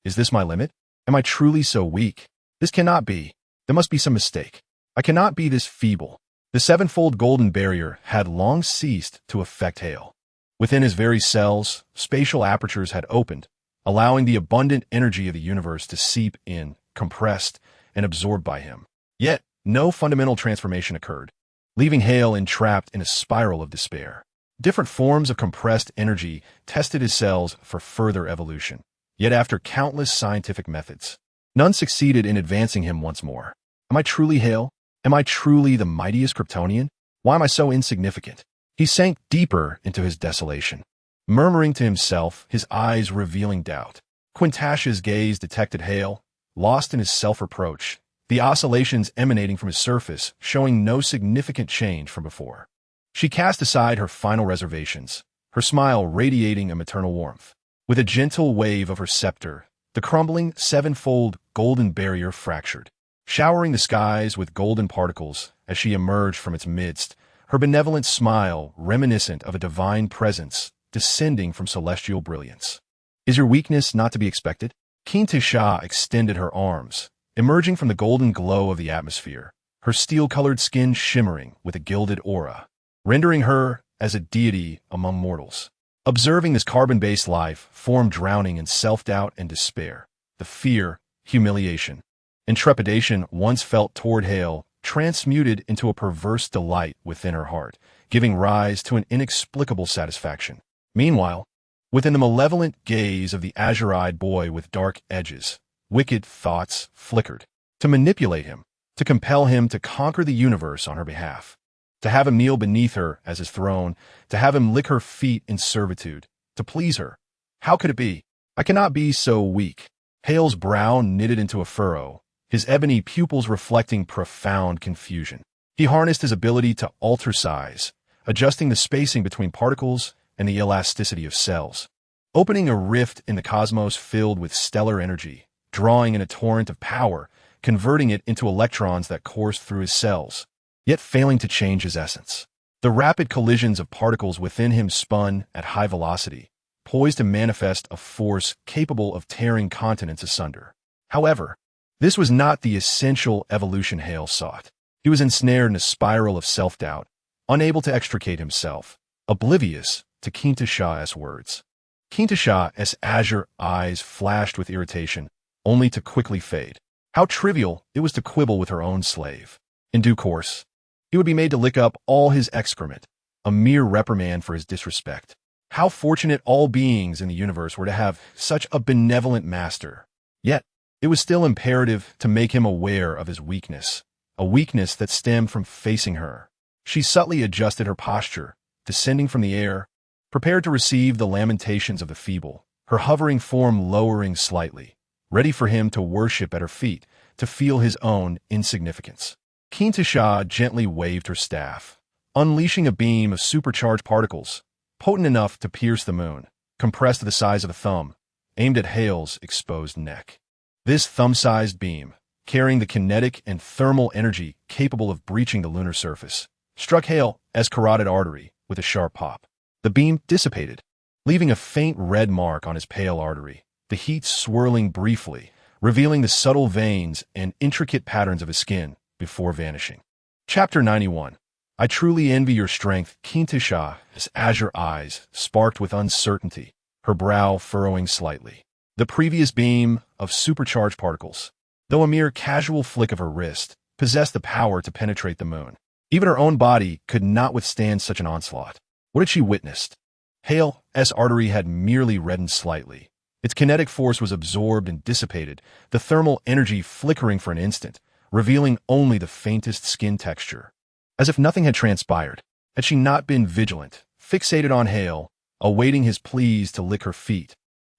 "Is this my limit? Am I truly so weak? This cannot be. There must be some mistake. I cannot be this feeble." The sevenfold golden barrier had long ceased to affect Hale. Within his very cells, spatial apertures had opened, allowing the abundant energy of the universe to seep in, compressed, and absorbed by him. Yet, no fundamental transformation occurred, leaving Hale entrapped in a spiral of despair. Different forms of compressed energy tested his cells for further evolution. Yet after countless scientific methods, none succeeded in advancing him once more. Am I truly Hale? Am I truly the mightiest Kryptonian? Why am I so insignificant? He sank deeper into his desolation, murmuring to himself, his eyes revealing doubt. Quintasha's gaze detected Hale, lost in his self-reproach, the oscillations emanating from his surface showing no significant change from before. She cast aside her final reservations, her smile radiating a maternal warmth. With a gentle wave of her scepter, the crumbling, sevenfold golden barrier fractured, showering the skies with golden particles as she emerged from its midst, her benevolent smile reminiscent of a divine presence descending from celestial brilliance. Is your weakness not to be expected? Kintisha extended her arms, emerging from the golden glow of the atmosphere, her steel-colored skin shimmering with a gilded aura, rendering her as a deity among mortals. Observing this carbon-based life form drowning in self-doubt and despair, the fear, humiliation, and trepidation once felt toward Hale transmuted into a perverse delight within her heart, giving rise to an inexplicable satisfaction. Meanwhile, within the malevolent gaze of the azure-eyed boy with dark edges, wicked thoughts flickered, to manipulate him, to compel him to conquer the universe on her behalf, to have him kneel beneath her as his throne, to have him lick her feet in servitude, to please her. How could it be? I cannot be so weak. Hale's brow knitted into a furrow, his ebony pupils reflecting profound confusion. He harnessed his ability to alter size, adjusting the spacing between particles and the elasticity of cells, opening a rift in the cosmos filled with stellar energy, drawing in a torrent of power, converting it into electrons that coursed through his cells, yet failing to change his essence. The rapid collisions of particles within him spun at high velocity, poised to manifest a force capable of tearing continents asunder. However, this was not the essential evolution Hale sought. He was ensnared in a spiral of self-doubt, unable to extricate himself, oblivious to Kintisha's words. Kintisha's azure eyes flashed with irritation, only to quickly fade. How trivial it was to quibble with her own slave. In due course, he would be made to lick up all his excrement, a mere reprimand for his disrespect. How fortunate all beings in the universe were to have such a benevolent master. Yet, it was still imperative to make him aware of his weakness, a weakness that stemmed from facing her. She subtly adjusted her posture, descending from the air, prepared to receive the lamentations of the feeble, her hovering form lowering slightly, ready for him to worship at her feet, to feel his own insignificance. Kintisha gently waved her staff, unleashing a beam of supercharged particles, potent enough to pierce the moon, compressed to the size of a thumb, aimed at Hale's exposed neck. This thumb-sized beam, carrying the kinetic and thermal energy capable of breaching the lunar surface, struck Hale's carotid artery with a sharp pop. The beam dissipated, leaving a faint red mark on his pale artery, the heat swirling briefly, revealing the subtle veins and intricate patterns of his skin before vanishing. Chapter 91. I truly envy your strength. Kintisha's azure eyes sparked with uncertainty, her brow furrowing slightly. The previous beam of supercharged particles, though a mere casual flick of her wrist, possessed the power to penetrate the moon. Even her own body could not withstand such an onslaught. What had she witnessed? Hale's artery had merely reddened slightly. Its kinetic force was absorbed and dissipated, the thermal energy flickering for an instant, revealing only the faintest skin texture. As if nothing had transpired, had she not been vigilant, fixated on Hale, awaiting his pleas to lick her feet,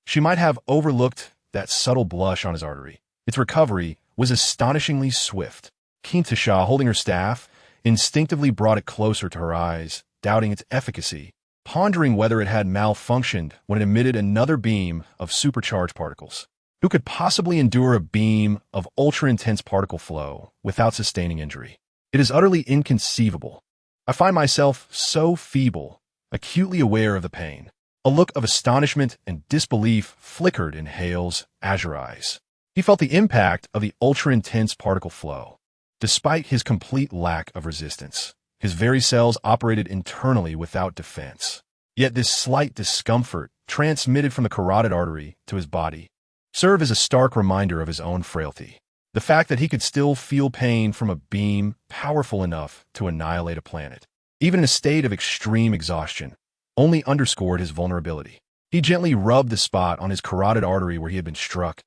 she might have overlooked that subtle blush on his artery. Its recovery was astonishingly swift. Kintisha, holding her staff, instinctively brought it closer to her eyes, doubting its efficacy, pondering whether it had malfunctioned when it emitted another beam of supercharged particles. Who could possibly endure a beam of ultra-intense particle flow without sustaining injury? It is utterly inconceivable. I find myself so feeble, acutely aware of the pain. A look of astonishment and disbelief flickered in Hale's azure eyes. He felt the impact of the ultra-intense particle flow. Despite his complete lack of resistance, his very cells operated internally without defense. Yet this slight discomfort, transmitted from the carotid artery to his body, served as a stark reminder of his own frailty. The fact that he could still feel pain from a beam powerful enough to annihilate a planet, even in a state of extreme exhaustion, only underscored his vulnerability. He gently rubbed the spot on his carotid artery where he had been struck,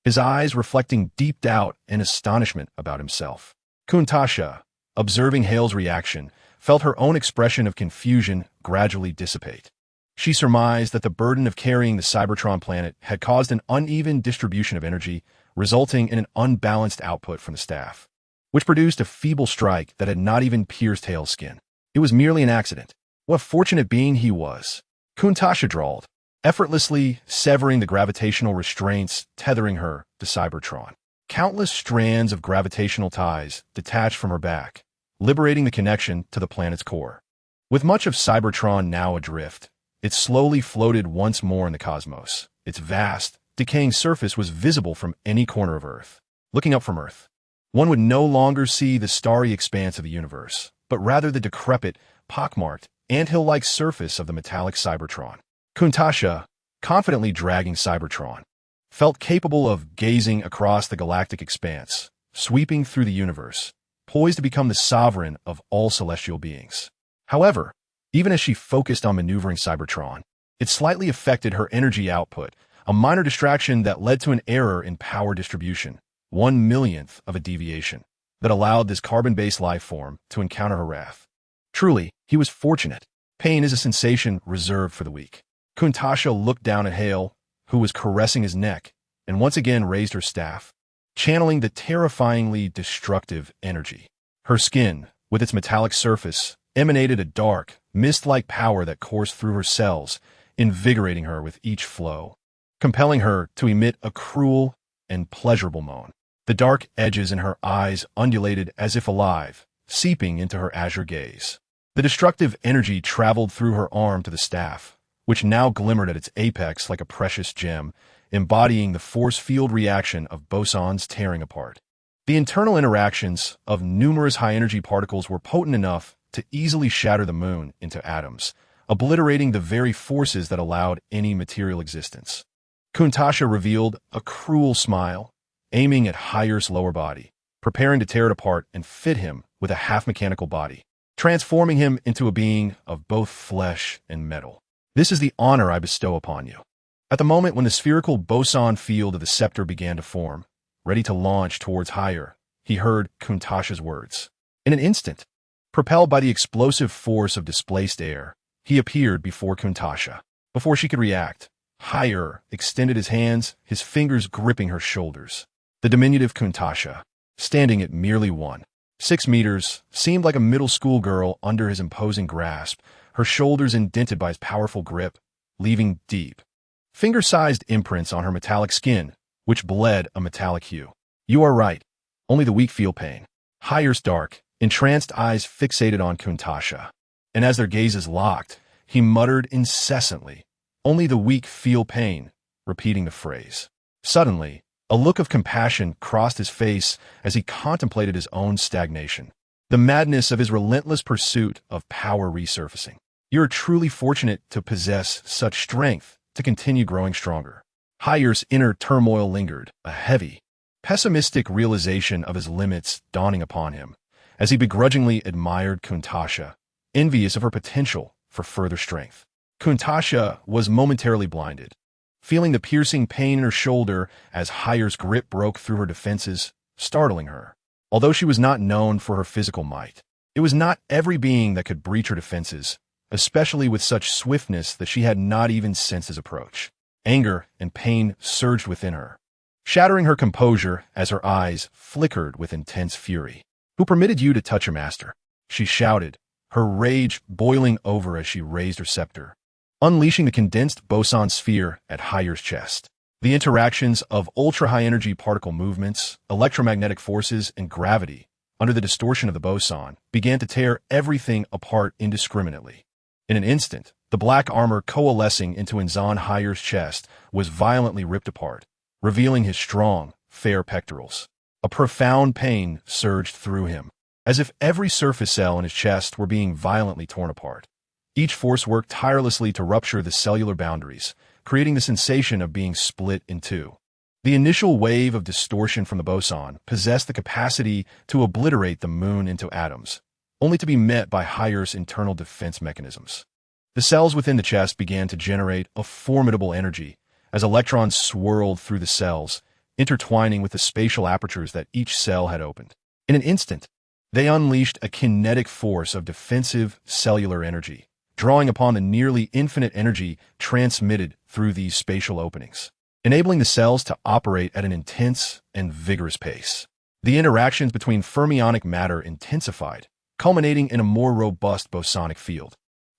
his eyes reflecting deep doubt and astonishment about himself. Kuntasha, observing Hale's reaction, felt her own expression of confusion gradually dissipate. She surmised that the burden of carrying the Cybertron planet had caused an uneven distribution of energy, resulting in an unbalanced output from the staff, which produced a feeble strike that had not even pierced Hale's skin. It was merely an accident. What a fortunate being he was, Kuntasha drawled, effortlessly severing the gravitational restraints tethering her to Cybertron. Countless strands of gravitational ties detached from her back, liberating the connection to the planet's core. With much of Cybertron now adrift, it slowly floated once more in the cosmos. Its vast, decaying surface was visible from any corner of Earth. Looking up from Earth, one would no longer see the starry expanse of the universe, but rather the decrepit, pockmarked, anthill-like surface of the metallic Cybertron. Kuntasha, confidently dragging Cybertron, felt capable of gazing across the galactic expanse, sweeping through the universe, poised to become the sovereign of all celestial beings. However, even as she focused on maneuvering Cybertron, it slightly affected her energy output, a minor distraction that led to an error in power distribution, 1/1,000,000th of a deviation, that allowed this carbon-based life form to encounter her wrath. Truly, he was fortunate. Pain is a sensation reserved for the weak. Kuntasha looked down at Hale, who was caressing his neck, and once again raised her staff, channeling the terrifyingly destructive energy. Her skin, with its metallic surface, emanated a dark, mist-like power that coursed through her cells, invigorating her with each flow, compelling her to emit a cruel and pleasurable moan. The dark edges in her eyes undulated as if alive, seeping into her azure gaze. The destructive energy traveled through her arm to the staff, which now glimmered at its apex like a precious gem, embodying the force field reaction of bosons tearing apart. The internal interactions of numerous high-energy particles were potent enough to easily shatter the moon into atoms, obliterating the very forces that allowed any material existence. Kuntasha revealed a cruel smile, aiming at Hyer's lower body, preparing to tear it apart and fit him with a half-mechanical body, transforming him into a being of both flesh and metal. This is the honor I bestow upon you. At the moment when the spherical boson field of the scepter began to form, ready to launch towards Hyer, he heard Kuntasha's words. In an instant, propelled by the explosive force of displaced air, he appeared before Kuntasha. Before she could react, Hyer extended his hands, his fingers gripping her shoulders. The diminutive Kuntasha, standing at merely 1.6 meters, seemed like a middle school girl under his imposing grasp, her shoulders indented by his powerful grip, leaving deep, finger-sized imprints on her metallic skin, which bled a metallic hue. You are right. Only the weak feel pain. Hyer's dark, entranced eyes fixated on Kuntasha, and as their gazes locked, he muttered incessantly, "Only the weak feel pain," repeating the phrase. Suddenly, a look of compassion crossed his face as he contemplated his own stagnation, the madness of his relentless pursuit of power resurfacing. You're truly fortunate to possess such strength to continue growing stronger. Hyer's inner turmoil lingered, a heavy, pessimistic realization of his limits dawning upon him, as he begrudgingly admired Kuntasha, envious of her potential for further strength. Kuntasha was momentarily blinded, feeling the piercing pain in her shoulder as Hyer's grip broke through her defenses, startling her. Although she was not known for her physical might, it was not every being that could breach her defenses, especially with such swiftness that she had not even sensed his approach. Anger and pain surged within her, shattering her composure as her eyes flickered with intense fury. "Who permitted you to touch your master?" she shouted, her rage boiling over as she raised her scepter, unleashing the condensed boson sphere at Hyer's chest. The interactions of ultra-high-energy particle movements, electromagnetic forces, and gravity, under the distortion of the boson, began to tear everything apart indiscriminately. In an instant, the black armor coalescing into Inzan Hyer's chest was violently ripped apart, revealing his strong, fair pectorals. A profound pain surged through him, as if every surface cell in his chest were being violently torn apart. Each force worked tirelessly to rupture the cellular boundaries, creating the sensation of being split in two. The initial wave of distortion from the boson possessed the capacity to obliterate the moon into atoms, only to be met by Hyer's internal defense mechanisms. The cells within the chest began to generate a formidable energy as electrons swirled through the cells, intertwining with the spatial apertures that each cell had opened. In an instant, they unleashed a kinetic force of defensive cellular energy, drawing upon the nearly infinite energy transmitted through these spatial openings. enabling the cells to operate at an intense and vigorous pace. The interactions between fermionic matter intensified, culminating in a more robust bosonic field.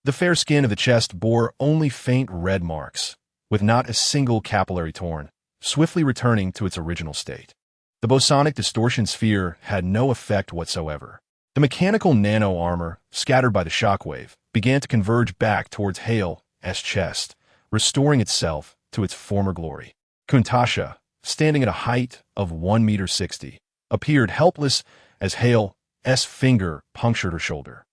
The fair skin of the chest bore only faint red marks, with not a single capillary torn, swiftly returning to its original state. The bosonic distortion sphere had no effect whatsoever. The mechanical nano-armor, scattered by the shockwave, began to converge back towards Hale's chest, restoring itself to its former glory. Kuntasha, standing at a height of 1.60 meters, appeared helpless as Hale's finger punctured her shoulder.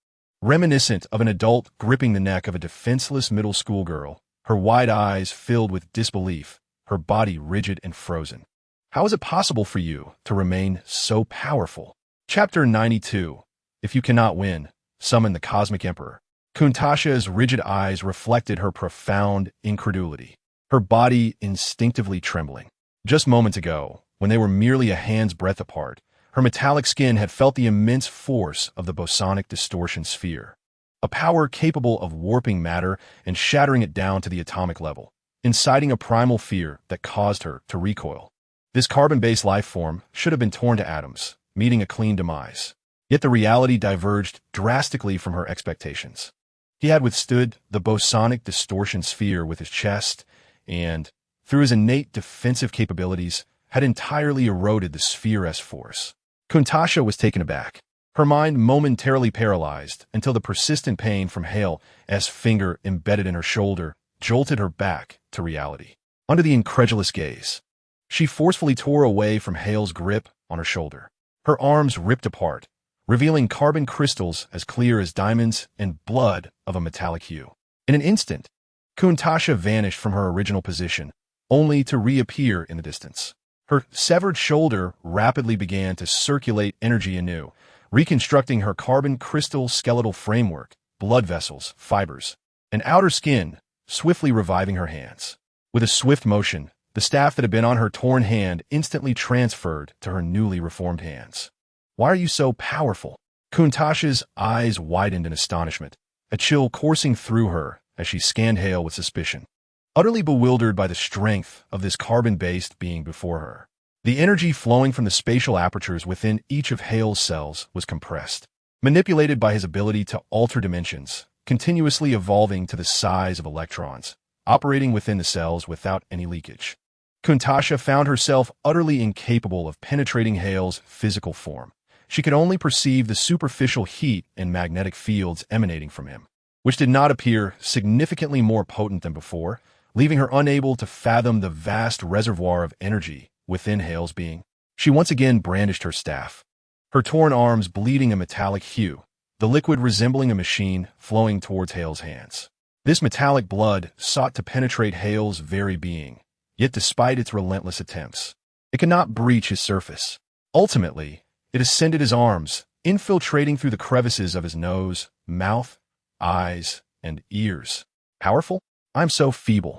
Reminiscent of an adult gripping the neck of a defenseless middle school girl, her wide eyes filled with disbelief, her body rigid and frozen. How is it possible for you to remain so powerful? Chapter 92. If you cannot win, summon the Cosmic Emperor. Kuntasha's rigid eyes reflected her profound incredulity, her body instinctively trembling. Just moments ago, when they were merely a hand's breadth apart, her metallic skin had felt the immense force of the bosonic distortion sphere, a power capable of warping matter and shattering it down to the atomic level, inciting a primal fear that caused her to recoil. This carbon-based life form should have been torn to atoms, meeting a clean demise. Yet the reality diverged drastically from her expectations. He had withstood the bosonic distortion sphere with his chest and, through his innate defensive capabilities, had entirely eroded the sphere's force. Kuntasha was taken aback, her mind momentarily paralyzed until the persistent pain from Hale's finger embedded in her shoulder jolted her back to reality. Under the incredulous gaze, she forcefully tore away from Hale's grip on her shoulder. Her arms ripped apart, revealing carbon crystals as clear as diamonds and blood of a metallic hue. In an instant, Kuntasha vanished from her original position, only to reappear in the distance. Her severed shoulder rapidly began to circulate energy anew, reconstructing her carbon crystal skeletal framework, blood vessels, fibers, and outer skin, swiftly reviving her hands. With a swift motion, the staff that had been on her torn hand instantly transferred to her newly reformed hands. Why are you so powerful? Kuntasha's eyes widened in astonishment, a chill coursing through her as she scanned Hale with suspicion. Utterly bewildered by the strength of this carbon-based being before her, the energy flowing from the spatial apertures within each of Hale's cells was compressed, manipulated by his ability to alter dimensions, continuously evolving to the size of electrons, operating within the cells without any leakage. Kuntasha found herself utterly incapable of penetrating Hale's physical form. She could only perceive the superficial heat and magnetic fields emanating from him, which did not appear significantly more potent than before, leaving her unable to fathom the vast reservoir of energy within Hale's being. She once again brandished her staff, her torn arms bleeding a metallic hue, the liquid resembling a machine flowing towards Hale's hands. This metallic blood sought to penetrate Hale's very being, yet despite its relentless attempts, it could not breach his surface. Ultimately, it ascended his arms, infiltrating through the crevices of his nose, mouth, eyes, and ears. Powerful? I'm so feeble.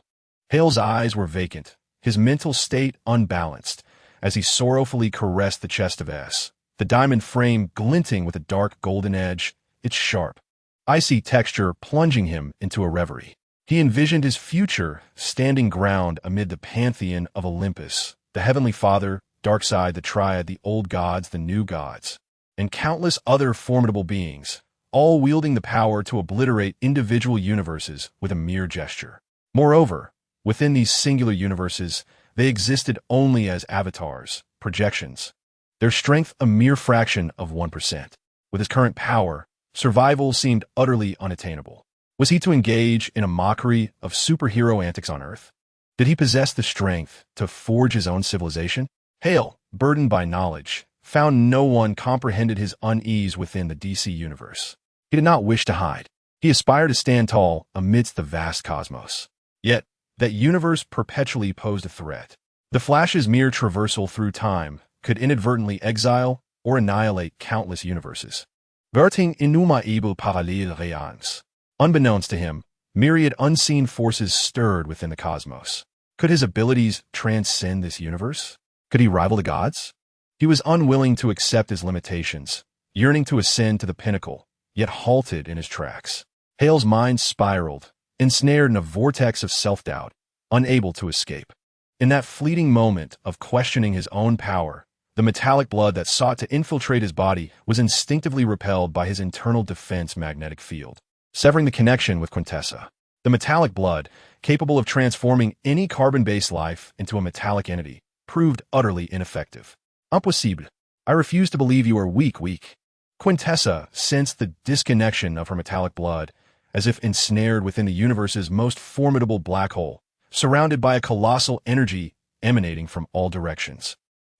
Hale's eyes were vacant, his mental state unbalanced, as he sorrowfully caressed the chest of S, the diamond frame glinting with a dark golden edge, its sharp, icy texture plunging him into a reverie. He envisioned his future standing ground amid the pantheon of Olympus, the Heavenly Father, Darkside, the Triad, the old gods, the new gods, and countless other formidable beings, all wielding the power to obliterate individual universes with a mere gesture. Moreover, within these singular universes, they existed only as avatars, projections, their strength a mere fraction of 1%. With his current power, survival seemed utterly unattainable. Was he to engage in a mockery of superhero antics on Earth? Did he possess the strength to forge his own civilization? Hale, burdened by knowledge, found no one comprehended his unease within the DC universe. He did not wish to hide. He aspired to stand tall amidst the vast cosmos. Yet, that universe perpetually posed a threat. The Flash's mere traversal through time could inadvertently exile or annihilate countless universes. Verting innumerable parallèles réans. Unbeknownst to him, myriad unseen forces stirred within the cosmos. Could his abilities transcend this universe? Could he rival the gods? He was unwilling to accept his limitations, yearning to ascend to the pinnacle, yet halted in his tracks. Hale's mind spiraled, ensnared in a vortex of self-doubt, unable to escape. In that fleeting moment of questioning his own power, the metallic blood that sought to infiltrate his body was instinctively repelled by his internal defense magnetic field, severing the connection with Quintessa. The metallic blood, capable of transforming any carbon-based life into a metallic entity, proved utterly ineffective. Impossible. I refuse to believe you are weak. Quintessa sensed the disconnection of her metallic blood, as if ensnared within the universe's most formidable black hole, surrounded by a colossal energy emanating from all directions,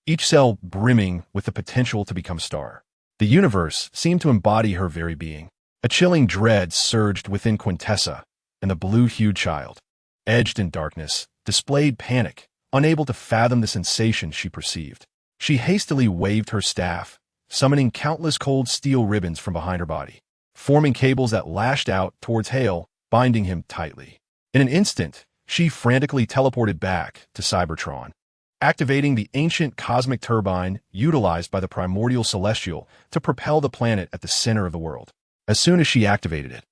each cell brimming with the potential to become a star. The universe seemed to embody her very being. A chilling dread surged within Quintessa, and the blue-hued child, edged in darkness, displayed panic, unable to fathom the sensation she perceived. She hastily waved her staff, summoning countless cold steel ribbons from behind her body, forming cables that lashed out towards Hale, binding him tightly. In an instant, she frantically teleported back to Cybertron, activating the ancient cosmic turbine utilized by the primordial celestial to propel the planet at the center of the world. As soon as she activated it,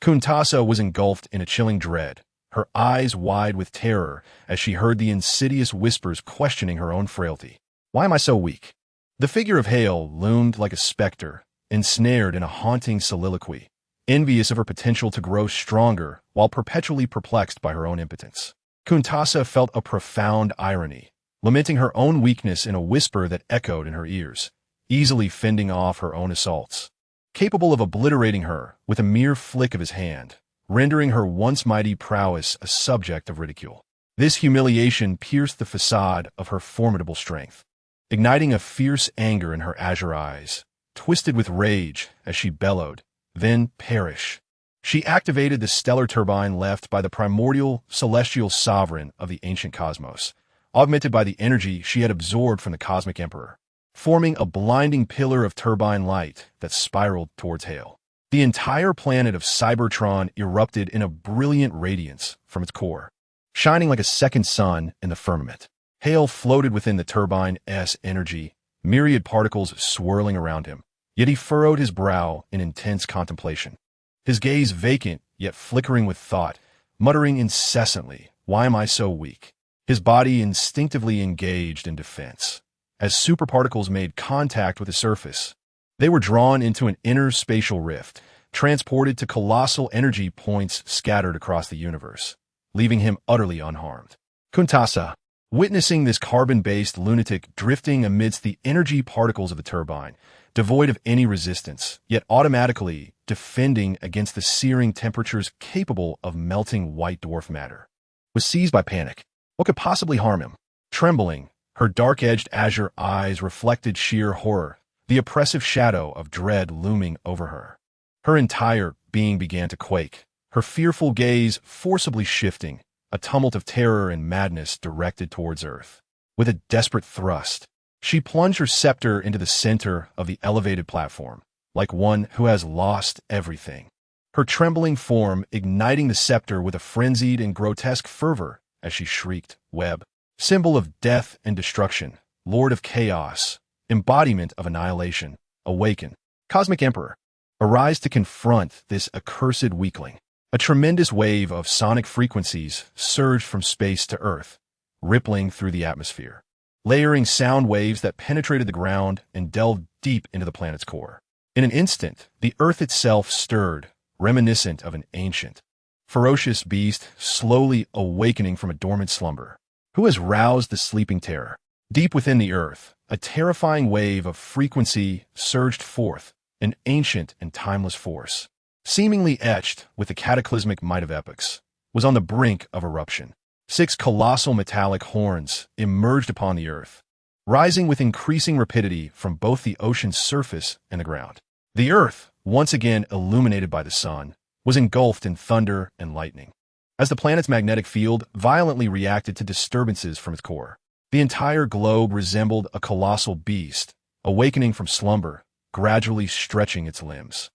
Quintessa was engulfed in a chilling dread, her eyes wide with terror as she heard the insidious whispers questioning her own frailty. Why am I so weak? The figure of Hale loomed like a specter, ensnared in a haunting soliloquy, envious of her potential to grow stronger while perpetually perplexed by her own impotence. Quintessa felt a profound irony, lamenting her own weakness in a whisper that echoed in her ears, easily fending off her own assaults, capable of obliterating her with a mere flick of his hand, rendering her once mighty prowess a subject of ridicule. This humiliation pierced the facade of her formidable strength, igniting a fierce anger in her azure eyes, twisted with rage as she bellowed, "Then perish." She activated the stellar turbine left by the primordial celestial sovereign of the ancient cosmos, augmented by the energy she had absorbed from the cosmic emperor, forming a blinding pillar of turbine light that spiraled towards Hale. The entire planet of Cybertron erupted in a brilliant radiance from its core, shining like a second sun in the firmament. Hale floated within the turbine's energy, myriad particles swirling around him, yet he furrowed his brow in intense contemplation, his gaze vacant yet flickering with thought, muttering incessantly, "Why am I so weak?" His body instinctively engaged in defense. As superparticles made contact with the surface, they were drawn into an inner spatial rift, transported to colossal energy points scattered across the universe, leaving him utterly unharmed. Quintessa, witnessing this carbon-based lunatic drifting amidst the energy particles of the turbine, devoid of any resistance, yet automatically defending against the searing temperatures capable of melting white dwarf matter, was seized by panic. What could possibly harm him? Trembling, her dark-edged azure eyes reflected sheer horror, the oppressive shadow of dread looming over her. Her entire being began to quake, her fearful gaze forcibly shifting, a tumult of terror and madness directed towards Earth. With a desperate thrust, she plunged her scepter into the center of the elevated platform, like one who has lost everything. Her trembling form igniting the scepter with a frenzied and grotesque fervor as she shrieked, "Web, symbol of death and destruction, Lord of Chaos, embodiment of annihilation, awaken. Cosmic Emperor, arise to confront this accursed weakling." A tremendous wave of sonic frequencies surged from space to Earth, rippling through the atmosphere, layering sound waves that penetrated the ground and delved deep into the planet's core. In an instant, the Earth itself stirred, reminiscent of an ancient, ferocious beast slowly awakening from a dormant slumber. Who has roused the sleeping terror? Deep within the Earth, a terrifying wave of frequency surged forth, an ancient and timeless force, seemingly etched with the cataclysmic might of epochs, was on the brink of eruption. 6 colossal metallic horns emerged upon the Earth, rising with increasing rapidity from both the ocean's surface and the ground. The Earth, once again illuminated by the sun, was engulfed in thunder and lightning, as the planet's magnetic field violently reacted to disturbances from its core. The entire globe resembled a colossal beast, awakening from slumber, gradually stretching its limbs.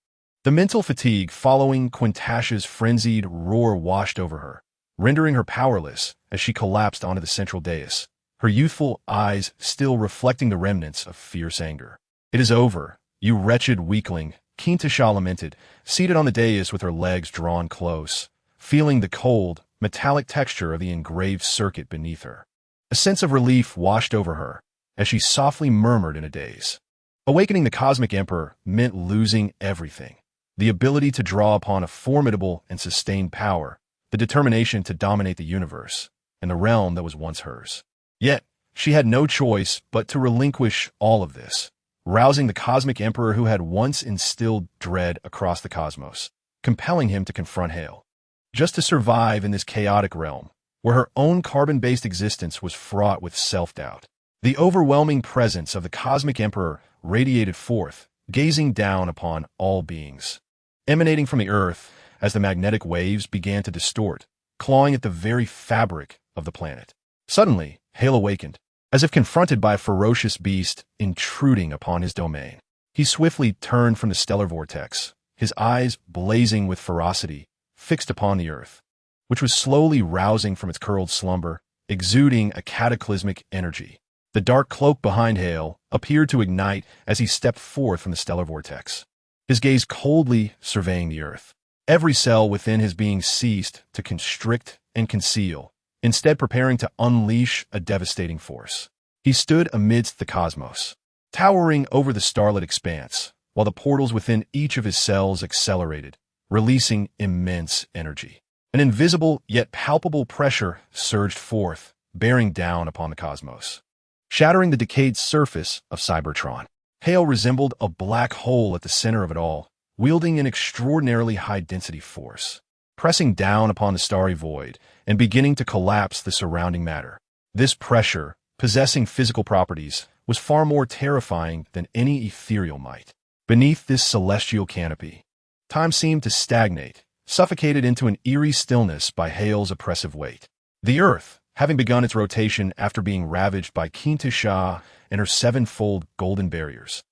The mental fatigue following Quintessa's frenzied roar washed over her, rendering her powerless as she collapsed onto the central dais, her youthful eyes still reflecting the remnants of fierce anger. "It is over, you wretched weakling," Quintessa lamented, seated on the dais with her legs drawn close, feeling the cold, metallic texture of the engraved circuit beneath her. A sense of relief washed over her as she softly murmured in a daze. Awakening the Cosmic Emperor meant losing everything. The ability to draw upon a formidable and sustained power, the determination to dominate the universe, and the realm that was once hers. Yet, she had no choice but to relinquish all of this, rousing the Cosmic Emperor who had once instilled dread across the cosmos, compelling him to confront Hale. Just to survive in this chaotic realm, where her own carbon-based existence was fraught with self-doubt. The overwhelming presence of the Cosmic Emperor radiated forth, gazing down upon all beings. Emanating from the earth as the magnetic waves began to distort, clawing at the very fabric of the planet. Suddenly, Hale awakened, as if confronted by a ferocious beast intruding upon his domain. He swiftly turned from the stellar vortex, his eyes blazing with ferocity, fixed upon the earth, which was slowly rousing from its curled slumber, exuding a cataclysmic energy. The dark cloak behind Hale appeared to ignite as he stepped forth from the stellar vortex, his gaze coldly surveying the earth. Every cell within his being ceased to constrict and conceal, instead preparing to unleash a devastating force. He stood amidst the cosmos, towering over the starlit expanse, while the portals within each of his cells accelerated, releasing immense energy. An invisible yet palpable pressure surged forth, bearing down upon the cosmos, shattering the decayed surface of Cybertron. Hale resembled a black hole at the center of it all, wielding an extraordinarily high-density force, pressing down upon the starry void and beginning to collapse the surrounding matter. This pressure, possessing physical properties, was far more terrifying than any ethereal might. Beneath this celestial canopy, time seemed to stagnate, suffocated into an eerie stillness by Hale's oppressive weight. The Earth, having begun its rotation after being ravaged by Kintisha and her sevenfold golden barriers,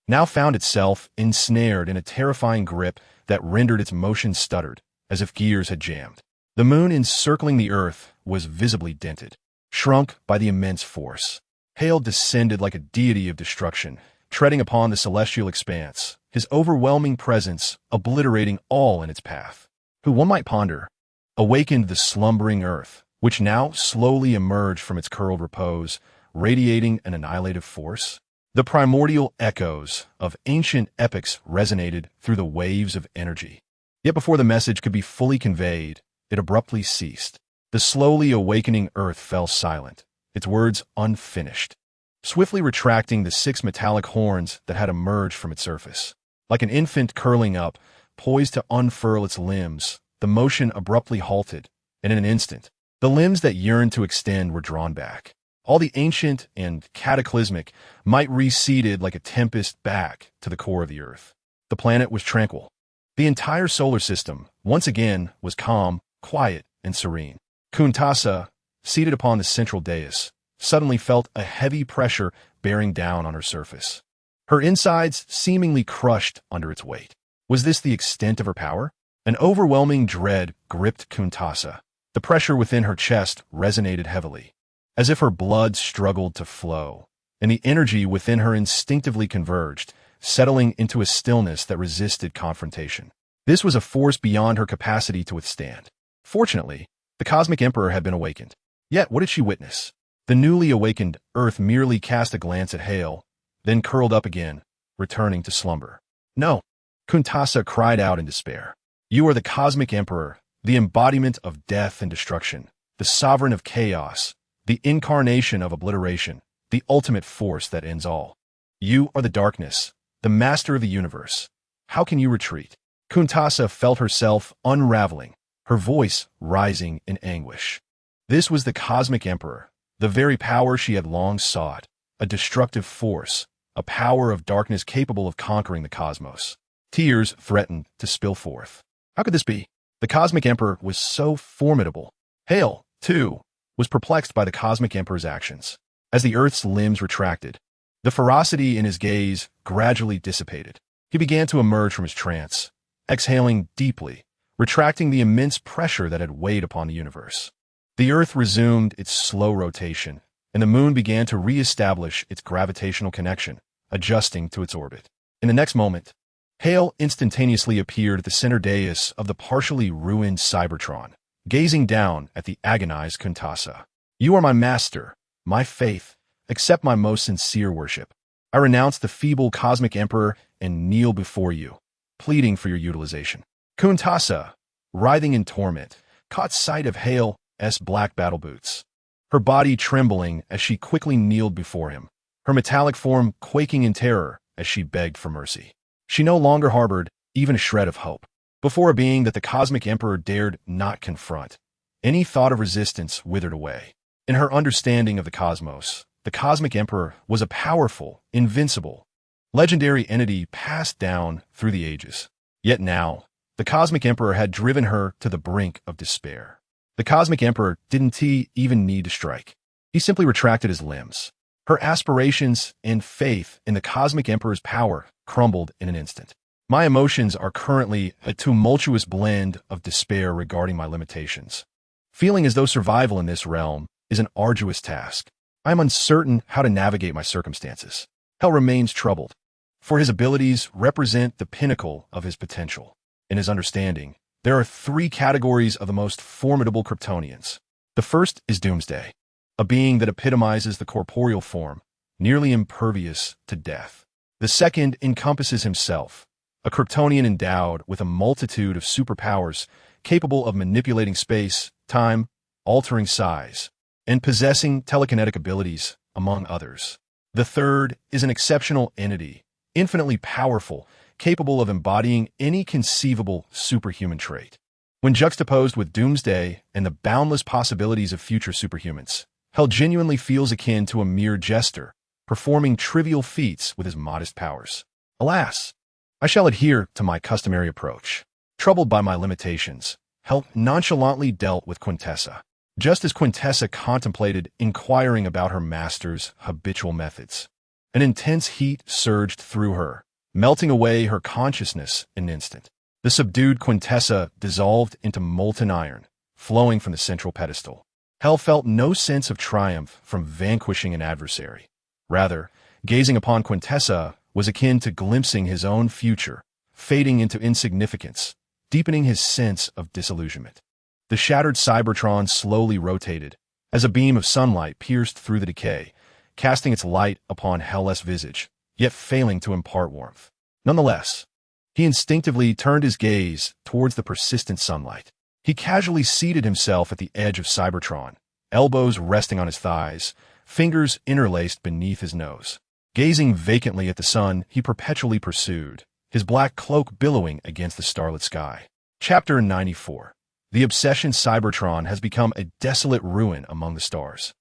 now found itself ensnared in a terrifying grip that rendered its motion stuttered, as if gears had jammed. The moon encircling the Earth was visibly dented, shrunk by the immense force. Hale descended like a deity of destruction, treading upon the celestial expanse, his overwhelming presence obliterating all in its path. Who, one might ponder, awakened the slumbering Earth, which now slowly emerged from its curled repose, radiating an annihilative force? The primordial echoes of ancient epics resonated through the waves of energy. Yet before the message could be fully conveyed, it abruptly ceased. The slowly awakening Earth fell silent, its words unfinished, swiftly retracting the 6 metallic horns that had emerged from its surface. Like an infant curling up, poised to unfurl its limbs, the motion abruptly halted, and in an instant, the limbs that yearned to extend were drawn back. All the ancient and cataclysmic might receded like a tempest back to the core of the Earth. The planet was tranquil. The entire solar system, once again, was calm, quiet, and serene. Kuntasa, seated upon the central dais, suddenly felt a heavy pressure bearing down on her surface. Her insides seemingly crushed under its weight. Was this the extent of her power? An overwhelming dread gripped Kuntasa. The pressure within her chest resonated heavily, as if her blood struggled to flow, and the energy within her instinctively converged, settling into a stillness that resisted confrontation. This was a force beyond her capacity to withstand. Fortunately, the Cosmic Emperor had been awakened. Yet what did she witness? The newly awakened Earth merely cast a glance at Hale, then curled up again, returning to slumber. No, Kuntasa cried out in despair. You are the Cosmic Emperor, the embodiment of death and destruction, the sovereign of chaos, the incarnation of obliteration, the ultimate force that ends all. You are the darkness, the master of the universe. How can you retreat? Kuntasa felt herself unraveling, her voice rising in anguish. This was the Cosmic Emperor, the very power she had long sought, a destructive force, a power of darkness capable of conquering the cosmos. Tears threatened to spill forth. How could this be? The Cosmic Emperor was so formidable. Hale, too, was perplexed by the Cosmic Emperor's actions. As the Earth's limbs retracted, the ferocity in his gaze gradually dissipated. He began to emerge from his trance, exhaling deeply, retracting the immense pressure that had weighed upon the universe. The Earth resumed its slow rotation, and the moon began to re-establish its gravitational connection, adjusting to its orbit. In the next moment, Hale instantaneously appeared at the center dais of the partially ruined Cybertron, gazing down at the agonized Kuntasa. You are my master, my faith, accept my most sincere worship. I renounce the feeble cosmic emperor and kneel before you, pleading for your utilization. Kuntasa, writhing in torment, caught sight of Hale's black battle boots, her body trembling as she quickly kneeled before him, her metallic form quaking in terror as she begged for mercy. She no longer harbored even a shred of hope before a being that the cosmic emperor dared not confront. Any thought of resistance withered away. In her understanding of the cosmos, the cosmic emperor was a powerful, invincible, legendary entity passed down through the ages. Yet now, the cosmic emperor had driven her to the brink of despair. The cosmic emperor didn't even need to strike. He simply retracted his limbs. Her aspirations and faith in the cosmic emperor's power crumbled in an instant. My emotions are currently a tumultuous blend of despair regarding my limitations. Feeling as though survival in this realm is an arduous task. I am uncertain how to navigate my circumstances. Hell remains troubled, for his abilities represent the pinnacle of his potential. In his understanding, there are 3 categories of the most formidable Kryptonians. The first is Doomsday, a being that epitomizes the corporeal form, nearly impervious to death. The second encompasses himself, a Kryptonian endowed with a multitude of superpowers capable of manipulating space, time, altering size, and possessing telekinetic abilities, among others. The third is an exceptional entity, infinitely powerful, capable of embodying any conceivable superhuman trait. When juxtaposed with Doomsday and the boundless possibilities of future superhumans, Hell genuinely feels akin to a mere jester, performing trivial feats with his modest powers. Alas, I shall adhere to my customary approach. Troubled by my limitations, Hell nonchalantly dealt with Quintessa, just as Quintessa contemplated inquiring about her master's habitual methods. An intense heat surged through her, melting away her consciousness in an instant. The subdued Quintessa dissolved into molten iron, flowing from the central pedestal. Hell felt no sense of triumph from vanquishing an adversary. Rather, gazing upon Quintessa was akin to glimpsing his own future, fading into insignificance, deepening his sense of disillusionment. The shattered Cybertron slowly rotated, as a beam of sunlight pierced through the decay, casting its light upon Hell's visage, yet failing to impart warmth. Nonetheless, he instinctively turned his gaze towards the persistent sunlight. He casually seated himself at the edge of Cybertron, elbows resting on his thighs, fingers interlaced beneath his nose. Gazing vacantly at the sun, he perpetually pursued, his black cloak billowing against the starlit sky. Chapter 94. The obsession Cybertron has become a desolate ruin among the stars.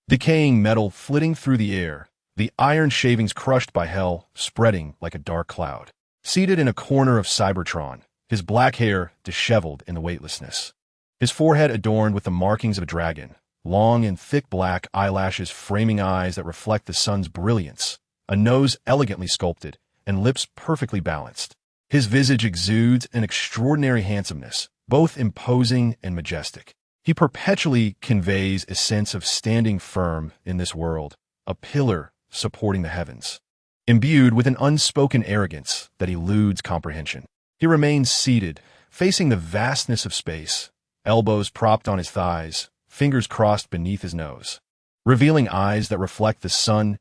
Decaying metal flitting through the air, the iron shavings crushed by Hell spreading like a dark cloud. Seated in a corner of Cybertron, his black hair disheveled in the weightlessness, his forehead adorned with the markings of a dragon, long and thick black eyelashes framing eyes that reflect the sun's brilliance, a nose elegantly sculpted, and lips perfectly balanced. His visage exudes an extraordinary handsomeness, both imposing and majestic. He perpetually conveys a sense of standing firm in this world, a pillar supporting the heavens. Imbued with an unspoken arrogance that eludes comprehension, he remains seated, facing the vastness of space, elbows propped on his thighs, fingers crossed beneath his nose, revealing eyes that reflect the sun's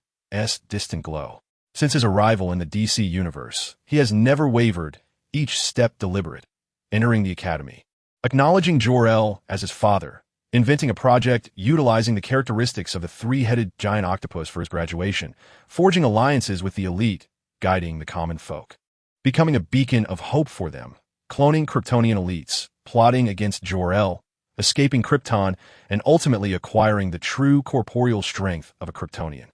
distant glow. Since his arrival in the DC universe, he has never wavered, each step deliberate, entering the academy, acknowledging Jor-El as his father, inventing a project utilizing the characteristics of the 3-headed giant octopus for his graduation, forging alliances with the elite, guiding the common folk, becoming a beacon of hope for them, cloning Kryptonian elites, plotting against Jor-El, escaping Krypton, and ultimately acquiring the true corporeal strength of a Kryptonian.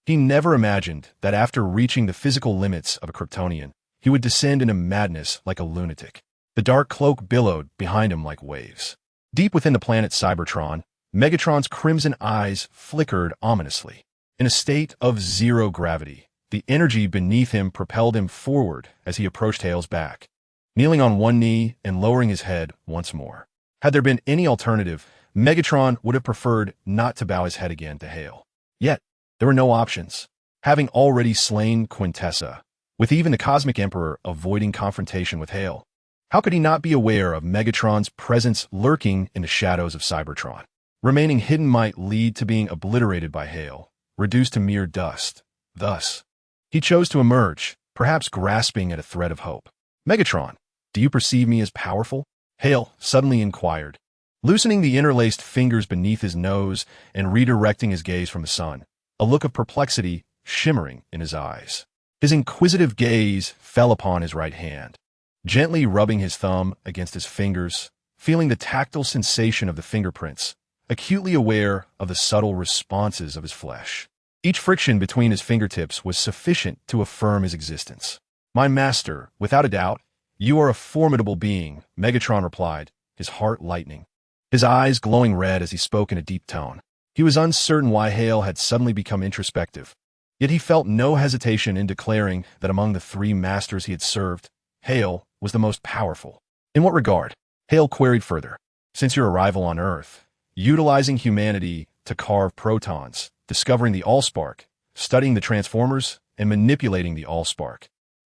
He never imagined that after reaching the physical limits of a Kryptonian, he would descend into madness like a lunatic. The dark cloak billowed behind him like waves. Deep within the planet Cybertron, Megatron's crimson eyes flickered ominously. In a state of zero gravity, the energy beneath him propelled him forward as he approached Hale's back, kneeling on one knee and lowering his head once more. Had there been any alternative, Megatron would have preferred not to bow his head again to Hale. Yet, there were no options. Having already slain Quintessa, with even the Cosmic Emperor avoiding confrontation with Hale, how could he not be aware of Megatron's presence lurking in the shadows of Cybertron? Remaining hidden might lead to being obliterated by hail, reduced to mere dust. Thus, he chose to emerge, perhaps grasping at a thread of hope. Megatron, do you perceive me as powerful? Hail suddenly inquired, loosening the interlaced fingers beneath his nose and redirecting his gaze from the sun, a look of perplexity shimmering in his eyes. His inquisitive gaze fell upon his right hand, gently rubbing his thumb against his fingers, feeling the tactile sensation of the fingerprints, acutely aware of the subtle responses of his flesh. Each friction between his fingertips was sufficient to affirm his existence. My master, without a doubt, you are a formidable being, Megatron replied, his heart lightening, his eyes glowing red as he spoke in a deep tone. He was uncertain why Hale had suddenly become introspective, yet he felt no hesitation in declaring that among the three masters he had served, Hale was the most powerful. In what regard? Hale queried further. Since your arrival on Earth, utilizing humanity to carve protons, discovering the Allspark, studying the Transformers, and manipulating the Allspark.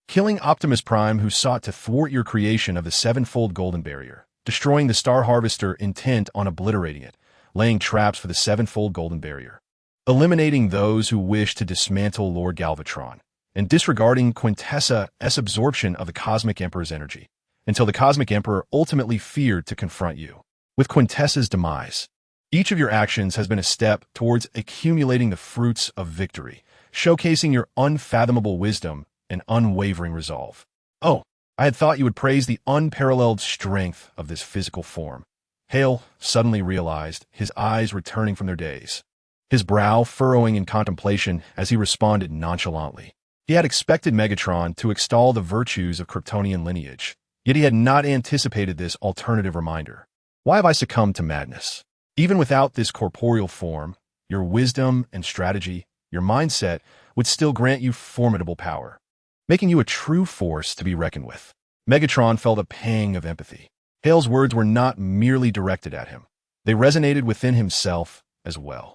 Killing Optimus Prime, who sought to thwart your creation of the sevenfold golden barrier, destroying the Star Harvester intent on obliterating it, laying traps for the sevenfold golden barrier, eliminating those who wish to dismantle Lord Galvatron, and disregarding Quintessa's absorption of the Cosmic Emperor's energy, until the Cosmic Emperor ultimately feared to confront you. With Quintessa's demise, each of your actions has been a step towards accumulating the fruits of victory, showcasing your unfathomable wisdom and unwavering resolve. Oh, I had thought you would praise the unparalleled strength of this physical form. Hale suddenly realized, his eyes returning from their daze, his brow furrowing in contemplation as he responded nonchalantly. He had expected Megatron to extol the virtues of Kryptonian lineage, yet he had not anticipated this alternative reminder. Why have I succumbed to madness? Even without this corporeal form, your wisdom and strategy, your mindset would still grant you formidable power, making you a true force to be reckoned with. Megatron felt a pang of empathy. Hale's words were not merely directed at him. They resonated within himself as well.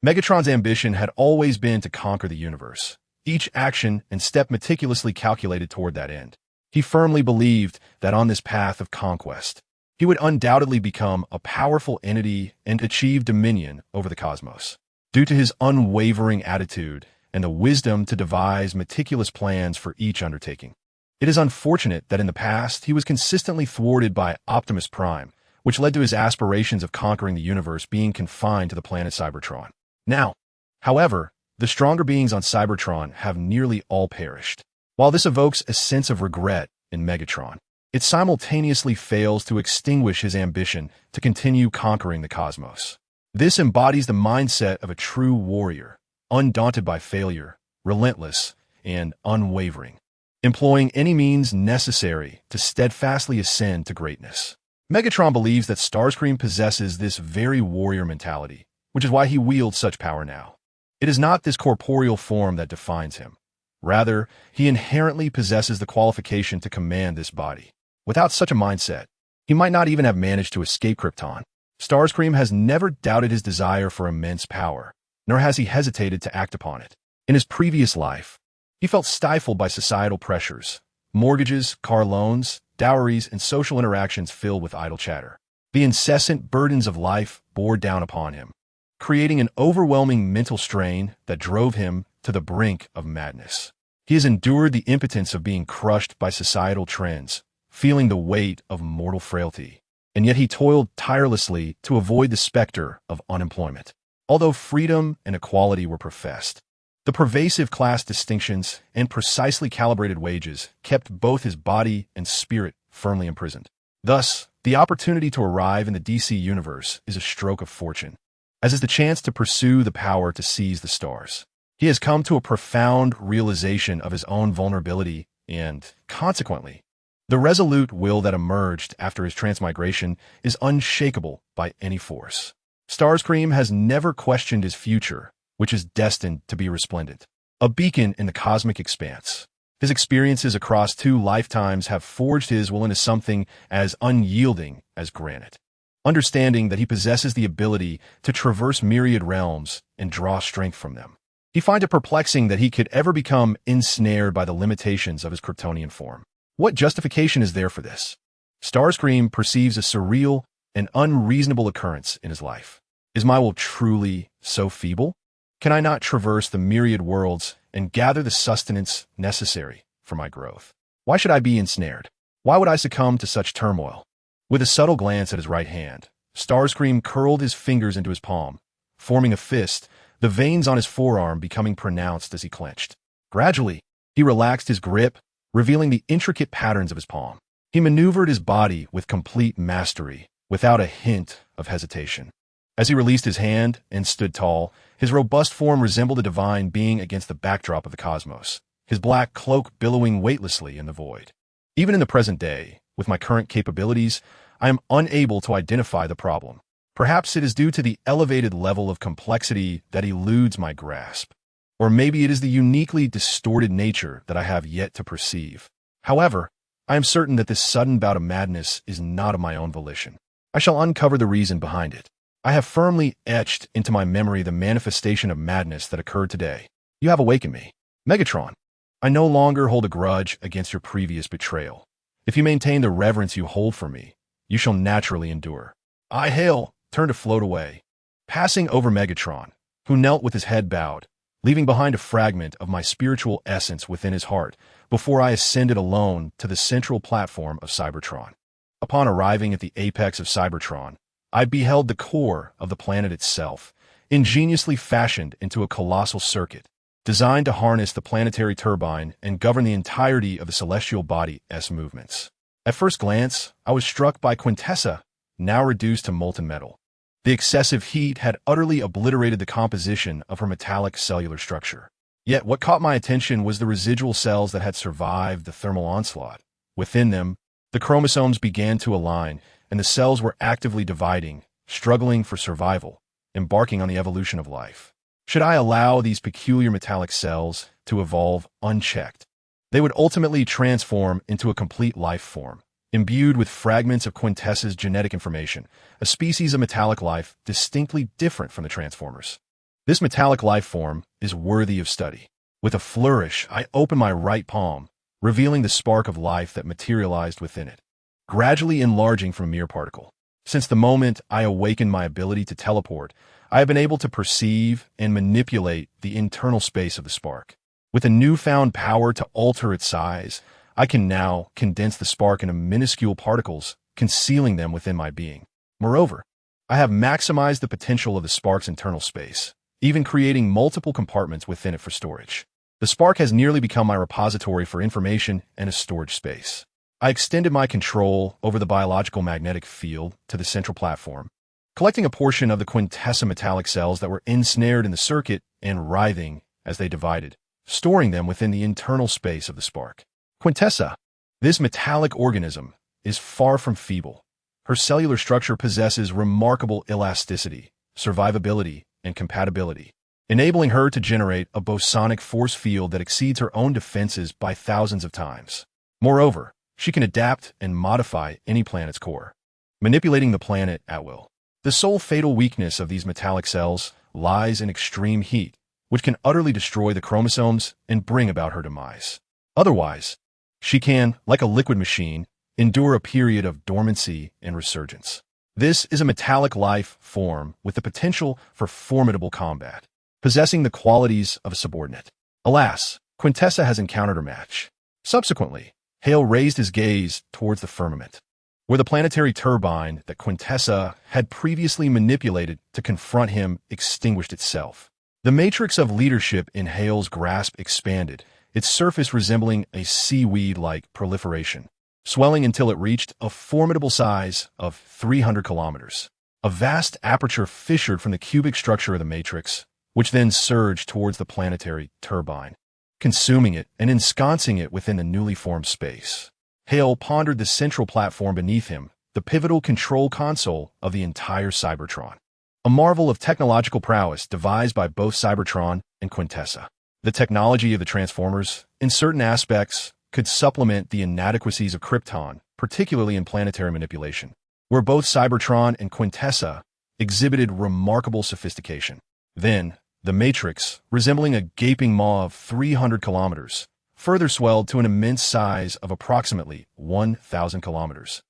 Megatron's ambition had always been to conquer the universe, each action and step meticulously calculated toward that end. He firmly believed that on this path of conquest, he would undoubtedly become a powerful entity and achieve dominion over the cosmos. Due to his unwavering attitude and the wisdom to devise meticulous plans for each undertaking. It is unfortunate that in the past he was consistently thwarted by Optimus Prime, which led to his aspirations of conquering the universe being confined to the planet Cybertron. Now, however, the stronger beings on Cybertron have nearly all perished. While this evokes a sense of regret in Megatron, it simultaneously fails to extinguish his ambition to continue conquering the cosmos. This embodies the mindset of a true warrior, undaunted by failure, relentless, and unwavering, employing any means necessary to steadfastly ascend to greatness. Megatron believes that Starscream possesses this very warrior mentality, which is why he wields such power now. It is not this corporeal form that defines him. Rather, he inherently possesses the qualification to command this body. Without such a mindset, he might not even have managed to escape Krypton. Starscream has never doubted his desire for immense power, nor has he hesitated to act upon it. In his previous life, he felt stifled by societal pressures, mortgages, car loans, dowries, and social interactions filled with idle chatter. The incessant burdens of life bore down upon him, creating an overwhelming mental strain that drove him to the brink of madness. He has endured the impotence of being crushed by societal trends, feeling the weight of mortal frailty, and yet he toiled tirelessly to avoid the specter of unemployment. Although freedom and equality were professed, the pervasive class distinctions and precisely calibrated wages kept both his body and spirit firmly imprisoned. Thus, the opportunity to arrive in the DC universe is a stroke of fortune, as is the chance to pursue the power to seize the stars. He has come to a profound realization of his own vulnerability and, consequently, the resolute will that emerged after his transmigration is unshakable by any force. Starscream has never questioned his future, which is destined to be resplendent, a beacon in the cosmic expanse. His experiences across 2 lifetimes have forged his will into something as unyielding as granite. Understanding that he possesses the ability to traverse myriad realms and draw strength from them, he finds it perplexing that he could ever become ensnared by the limitations of his Kryptonian form. What justification is there for this? Starscream perceives a surreal and unreasonable occurrence in his life. Is my will truly so feeble? Can I not traverse the myriad worlds and gather the sustenance necessary for my growth? Why should I be ensnared? Why would I succumb to such turmoil? With a subtle glance at his right hand, Starscream curled his fingers into his palm, forming a fist, the veins on his forearm becoming pronounced as he clenched. Gradually, he relaxed his grip, revealing the intricate patterns of his palm. He maneuvered his body with complete mastery, without a hint of hesitation. As he released his hand and stood tall, his robust form resembled a divine being against the backdrop of the cosmos, his black cloak billowing weightlessly in the void. Even in the present day, with my current capabilities, I am unable to identify the problem. Perhaps it is due to the elevated level of complexity that eludes my grasp. Or maybe it is the uniquely distorted nature that I have yet to perceive. However, I am certain that this sudden bout of madness is not of my own volition. I shall uncover the reason behind it. I have firmly etched into my memory the manifestation of madness that occurred today. You have awakened me. Megatron, I no longer hold a grudge against your previous betrayal. If you maintain the reverence you hold for me, you shall naturally endure. I, Hail, turned to float away, passing over Megatron, who knelt with his head bowed, leaving behind a fragment of my spiritual essence within his heart before I ascended alone to the central platform of Cybertron. Upon arriving at the apex of Cybertron, I beheld the core of the planet itself, ingeniously fashioned into a colossal circuit, designed to harness the planetary turbine and govern the entirety of the celestial body's movements. At first glance, I was struck by Quintessa, now reduced to molten metal. The excessive heat had utterly obliterated the composition of her metallic cellular structure. Yet what caught my attention was the residual cells that had survived the thermal onslaught. Within them, the chromosomes began to align, and the cells were actively dividing, struggling for survival, embarking on the evolution of life. Should I allow these peculiar metallic cells to evolve unchecked, they would ultimately transform into a complete life form, imbued with fragments of Quintessa's genetic information, a species of metallic life distinctly different from the Transformers. This metallic life form is worthy of study. With a flourish, I open my right palm, revealing the spark of life that materialized within it, gradually enlarging from a mere particle. Since the moment I awakened my ability to teleport, I have been able to perceive and manipulate the internal space of the spark. With a newfound power to alter its size, I can now condense the spark into minuscule particles, concealing them within my being. Moreover, I have maximized the potential of the spark's internal space, even creating multiple compartments within it for storage. The spark has nearly become my repository for information and a storage space. I extended my control over the biological magnetic field to the central platform, collecting a portion of the Quintessa metallic cells that were ensnared in the circuit and writhing as they divided, storing them within the internal space of the spark. Quintessa, this metallic organism, is far from feeble. Her cellular structure possesses remarkable elasticity, survivability, and compatibility, enabling her to generate a bosonic force field that exceeds her own defenses by thousands of times. Moreover, she can adapt and modify any planet's core, manipulating the planet at will. The sole fatal weakness of these metallic cells lies in extreme heat, which can utterly destroy the chromosomes and bring about her demise. Otherwise, she can, like a liquid machine, endure a period of dormancy and resurgence. This is a metallic life form with the potential for formidable combat, possessing the qualities of a subordinate. Alas, Quintessa has encountered her match. Subsequently, Hale raised his gaze towards the firmament, where the planetary turbine that Quintessa had previously manipulated to confront him extinguished itself. The matrix of leadership in Hale's grasp expanded, its surface resembling a seaweed-like proliferation, swelling until it reached a formidable size of 300 kilometers. A vast aperture fissured from the cubic structure of the matrix, which then surged towards the planetary turbine, consuming it and ensconcing it within the newly formed space. Hale pondered the central platform beneath him, the pivotal control console of the entire Cybertron, a marvel of technological prowess devised by both Cybertron and Quintessa. The technology of the Transformers, in certain aspects, could supplement the inadequacies of Krypton, particularly in planetary manipulation, where both Cybertron and Quintessa exhibited remarkable sophistication. Then, the Matrix, resembling a gaping maw of 300 kilometers, further swelled to an immense size of approximately 1,000 kilometers.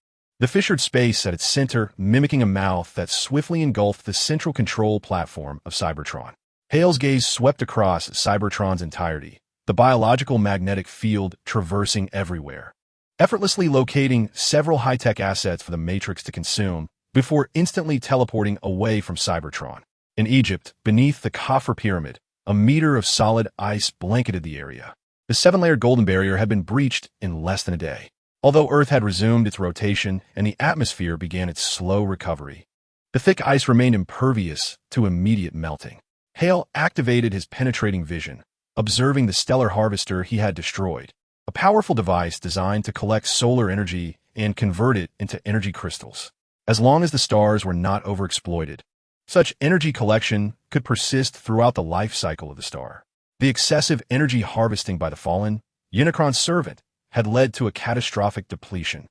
the fissured space at its center mimicking a mouth that swiftly engulfed the central control platform of Cybertron. Hale's gaze swept across Cybertron's entirety, the biological magnetic field traversing everywhere, effortlessly locating several high-tech assets for the Matrix to consume before instantly teleporting away from Cybertron. In Egypt, beneath the Khafre Pyramid, a meter of solid ice blanketed the area. The seven-layered golden barrier had been breached in less than a day. Although Earth had resumed its rotation and the atmosphere began its slow recovery, the thick ice remained impervious to immediate melting. Hale activated his penetrating vision, observing the stellar harvester he had destroyed, a powerful device designed to collect solar energy and convert it into energy crystals. As long as the stars were not overexploited, such energy collection could persist throughout the life cycle of the star. The excessive energy harvesting by the fallen, Unicron's servant, had led to a catastrophic depletion.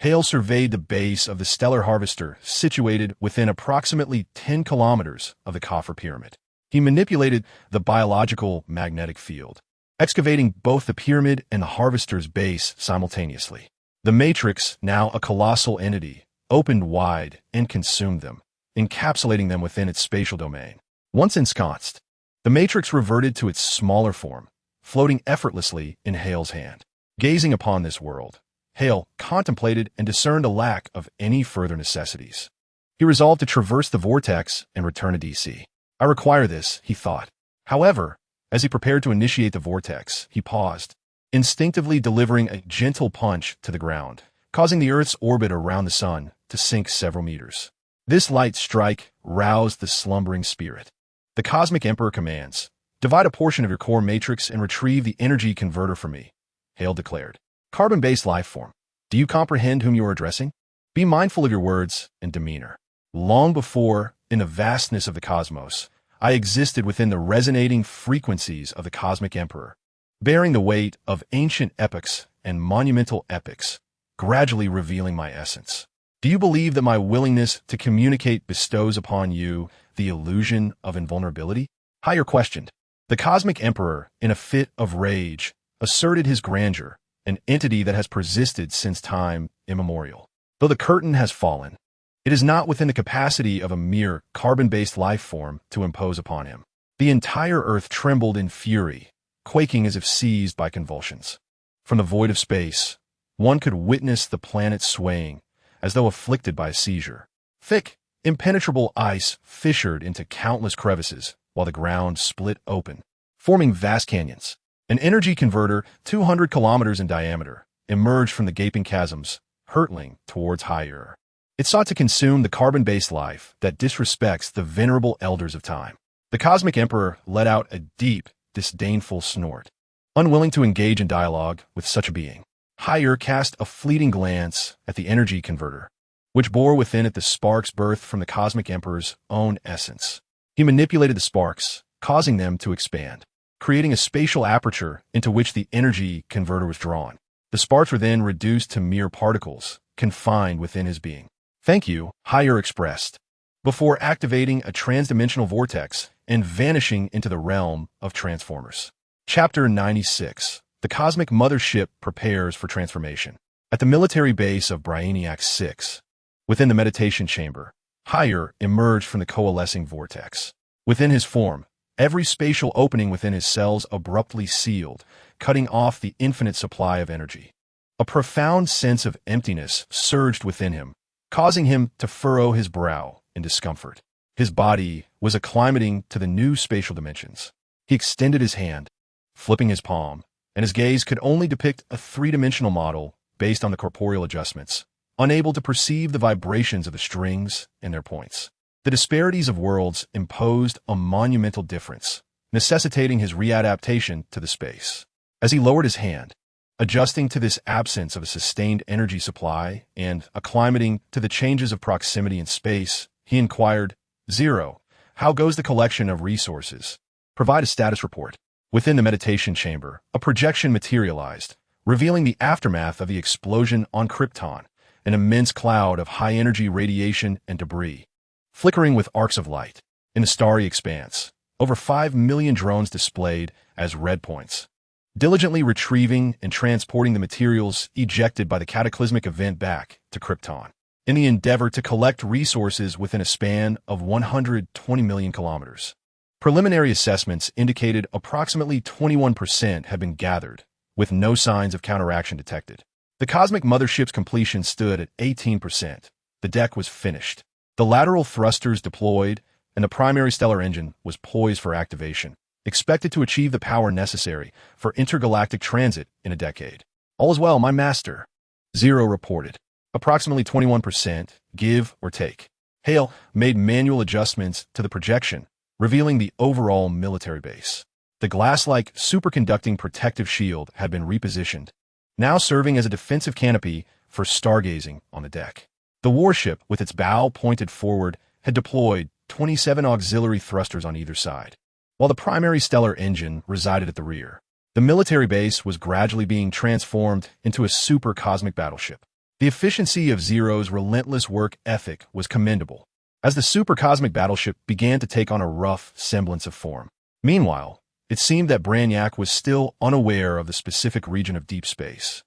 Hale surveyed the base of the stellar harvester situated within approximately 10 kilometers of the Khafre Pyramid. He manipulated the biological magnetic field, excavating both the pyramid and the harvester's base simultaneously. The Matrix, now a colossal entity, opened wide and consumed them, encapsulating them within its spatial domain. Once ensconced, the Matrix reverted to its smaller form, floating effortlessly in Hale's hand. Gazing upon this world, Hale contemplated and discerned a lack of any further necessities. He resolved to traverse the vortex and return to DC. I require this, he thought. However, as he prepared to initiate the vortex, he paused, instinctively delivering a gentle punch to the ground, causing the Earth's orbit around the sun to sink several meters. This light strike roused the slumbering spirit. The Cosmic Emperor commands, "Divide a portion of your core matrix and retrieve the energy converter for me," Hale declared. "Carbon-based life form, do you comprehend whom you are addressing? Be mindful of your words and demeanor. Long before, in the vastness of the cosmos, I existed within the resonating frequencies of the Cosmic Emperor, bearing the weight of ancient epochs and monumental epics, gradually revealing my essence. Do you believe that my willingness to communicate bestows upon you the illusion of invulnerability?" Higher questioned. The Cosmic Emperor, in a fit of rage, asserted his grandeur, an entity that has persisted since time immemorial. Though the curtain has fallen, it is not within the capacity of a mere carbon-based life form to impose upon him. The entire Earth trembled in fury, quaking as if seized by convulsions. From the void of space, one could witness the planet swaying, as though afflicted by a seizure. Thick, impenetrable ice fissured into countless crevices, while the ground split open, forming vast canyons. An energy converter 200 kilometers in diameter emerged from the gaping chasms, hurtling towards higher. It sought to consume the carbon-based life that disrespects the venerable elders of time. The Cosmic Emperor let out a deep, disdainful snort, unwilling to engage in dialogue with such a being. Higher cast a fleeting glance at the energy converter, which bore within it the sparks birthed from the Cosmic Emperor's own essence. He manipulated the sparks, causing them to expand, creating a spatial aperture into which the energy converter was drawn. The sparks were then reduced to mere particles, confined within his being. "Thank you," Higher expressed, before activating a transdimensional vortex and vanishing into the realm of Transformers. Chapter 96. The Cosmic Mothership prepares for transformation. At the military base of Brainiac 6, within the meditation chamber, Higher emerged from the coalescing vortex. Within his form, every spatial opening within his cells abruptly sealed, cutting off the infinite supply of energy. A profound sense of emptiness surged within him, causing him to furrow his brow in discomfort. His body was acclimating to the new spatial dimensions. He extended his hand, flipping his palm, and his gaze could only depict a three-dimensional model based on the corporeal adjustments, unable to perceive the vibrations of the strings and their points. The disparities of worlds imposed a monumental difference, necessitating his readaptation to the space. As he lowered his hand, adjusting to this absence of a sustained energy supply and acclimating to the changes of proximity in space, he inquired, "Zero, how goes the collection of resources? Provide a status report." Within the meditation chamber, a projection materialized, revealing the aftermath of the explosion on Krypton, an immense cloud of high-energy radiation and debris, flickering with arcs of light. In the starry expanse, over 5 million drones displayed as red points, diligently retrieving and transporting the materials ejected by the cataclysmic event back to Krypton. in the endeavor to collect resources within a span of 120 million kilometers. Preliminary assessments indicated approximately 21% had been gathered, with no signs of counteraction detected. The cosmic mothership's completion stood at 18%. The deck was finished. The lateral thrusters deployed, and the primary stellar engine was poised for activation, expected to achieve the power necessary for intergalactic transit in a decade. All is well, my master. Zero reported. Approximately 21%, give or take. Hale made manual adjustments to the projection, revealing the overall military base. The glass-like superconducting protective shield had been repositioned, now serving as a defensive canopy for stargazing on the deck. The warship, with its bow pointed forward, had deployed 27 auxiliary thrusters on either side, while the primary stellar engine resided at the rear. The military base was gradually being transformed into a super cosmic battleship. The efficiency of Zero's relentless work ethic was commendable, as the super cosmic battleship began to take on a rough semblance of form. Meanwhile, it seemed that Brainiac was still unaware of the specific region of deep space,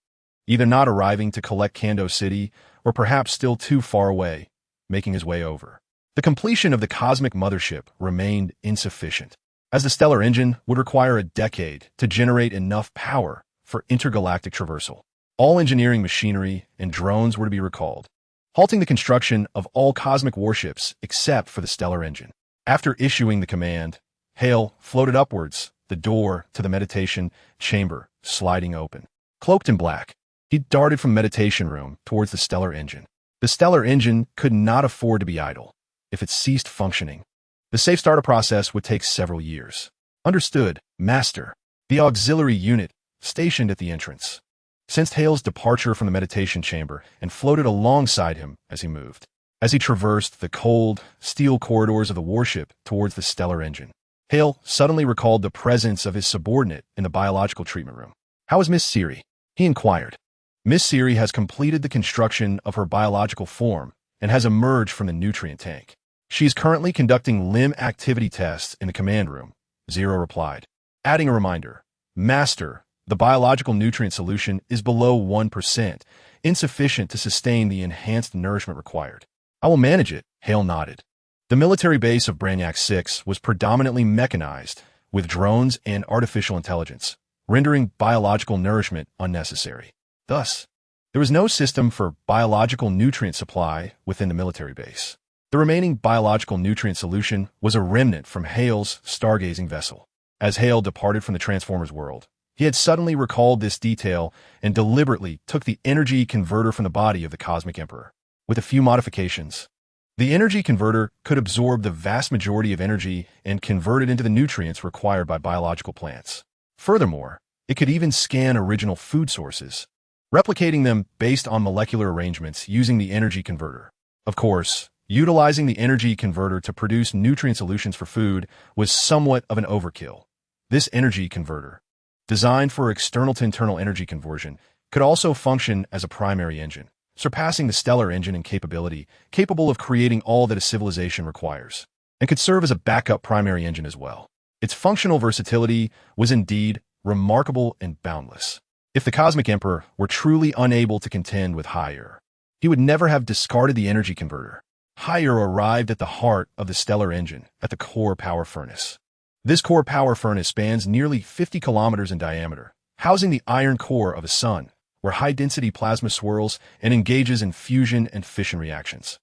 either not arriving to collect Kando City or perhaps still too far away, making his way over. The completion of the cosmic mothership remained insufficient, as the stellar engine would require a decade to generate enough power for intergalactic traversal. All engineering machinery and drones were to be recalled, halting the construction of all cosmic warships except for the stellar engine. After issuing the command, Hale floated upwards, the door to the meditation chamber sliding open. Cloaked in black, he darted from the meditation room towards the stellar engine. The stellar engine could not afford to be idle. If it ceased functioning, the safe startup process would take several years. Understood, Master. The auxiliary unit stationed at the entrance sensed Hale's departure from the meditation chamber and floated alongside him as he moved. As he traversed the cold, steel corridors of the warship towards the stellar engine, Hale suddenly recalled the presence of his subordinate in the biological treatment room. "How is Miss Siri?" he inquired. Miss Siri has completed the construction of her biological form and has emerged from the nutrient tank. She is currently conducting limb activity tests in the command room, Zero replied, adding a reminder. Master, the biological nutrient solution is below 1%, insufficient to sustain the enhanced nourishment required. I will manage it, Hale nodded. The military base of Brainiac 6 was predominantly mechanized, with drones and artificial intelligence, rendering biological nourishment unnecessary. Thus, there was no system for biological nutrient supply within the military base. The remaining biological nutrient solution was a remnant from Hale's stargazing vessel. As Hale departed from the Transformers world, he had suddenly recalled this detail and deliberately took the energy converter from the body of the Cosmic Emperor. With a few modifications, the energy converter could absorb the vast majority of energy and convert it into the nutrients required by biological plants. Furthermore, it could even scan original food sources, replicating them based on molecular arrangements using the energy converter. Of course, utilizing the energy converter to produce nutrient solutions for food was somewhat of an overkill. This energy converter, designed for external to internal energy conversion, could also function as a primary engine, surpassing the stellar engine in capability, capable of creating all that a civilization requires, and could serve as a backup primary engine as well. Its functional versatility was indeed remarkable and boundless. If the Cosmic Emperor were truly unable to contend with Higher, he would never have discarded the energy converter. Higher arrived at the heart of the stellar engine, at the core power furnace. This core power furnace spans nearly 50 kilometers in diameter, housing the iron core of a sun, where high-density plasma swirls and engages in fusion and fission reactions.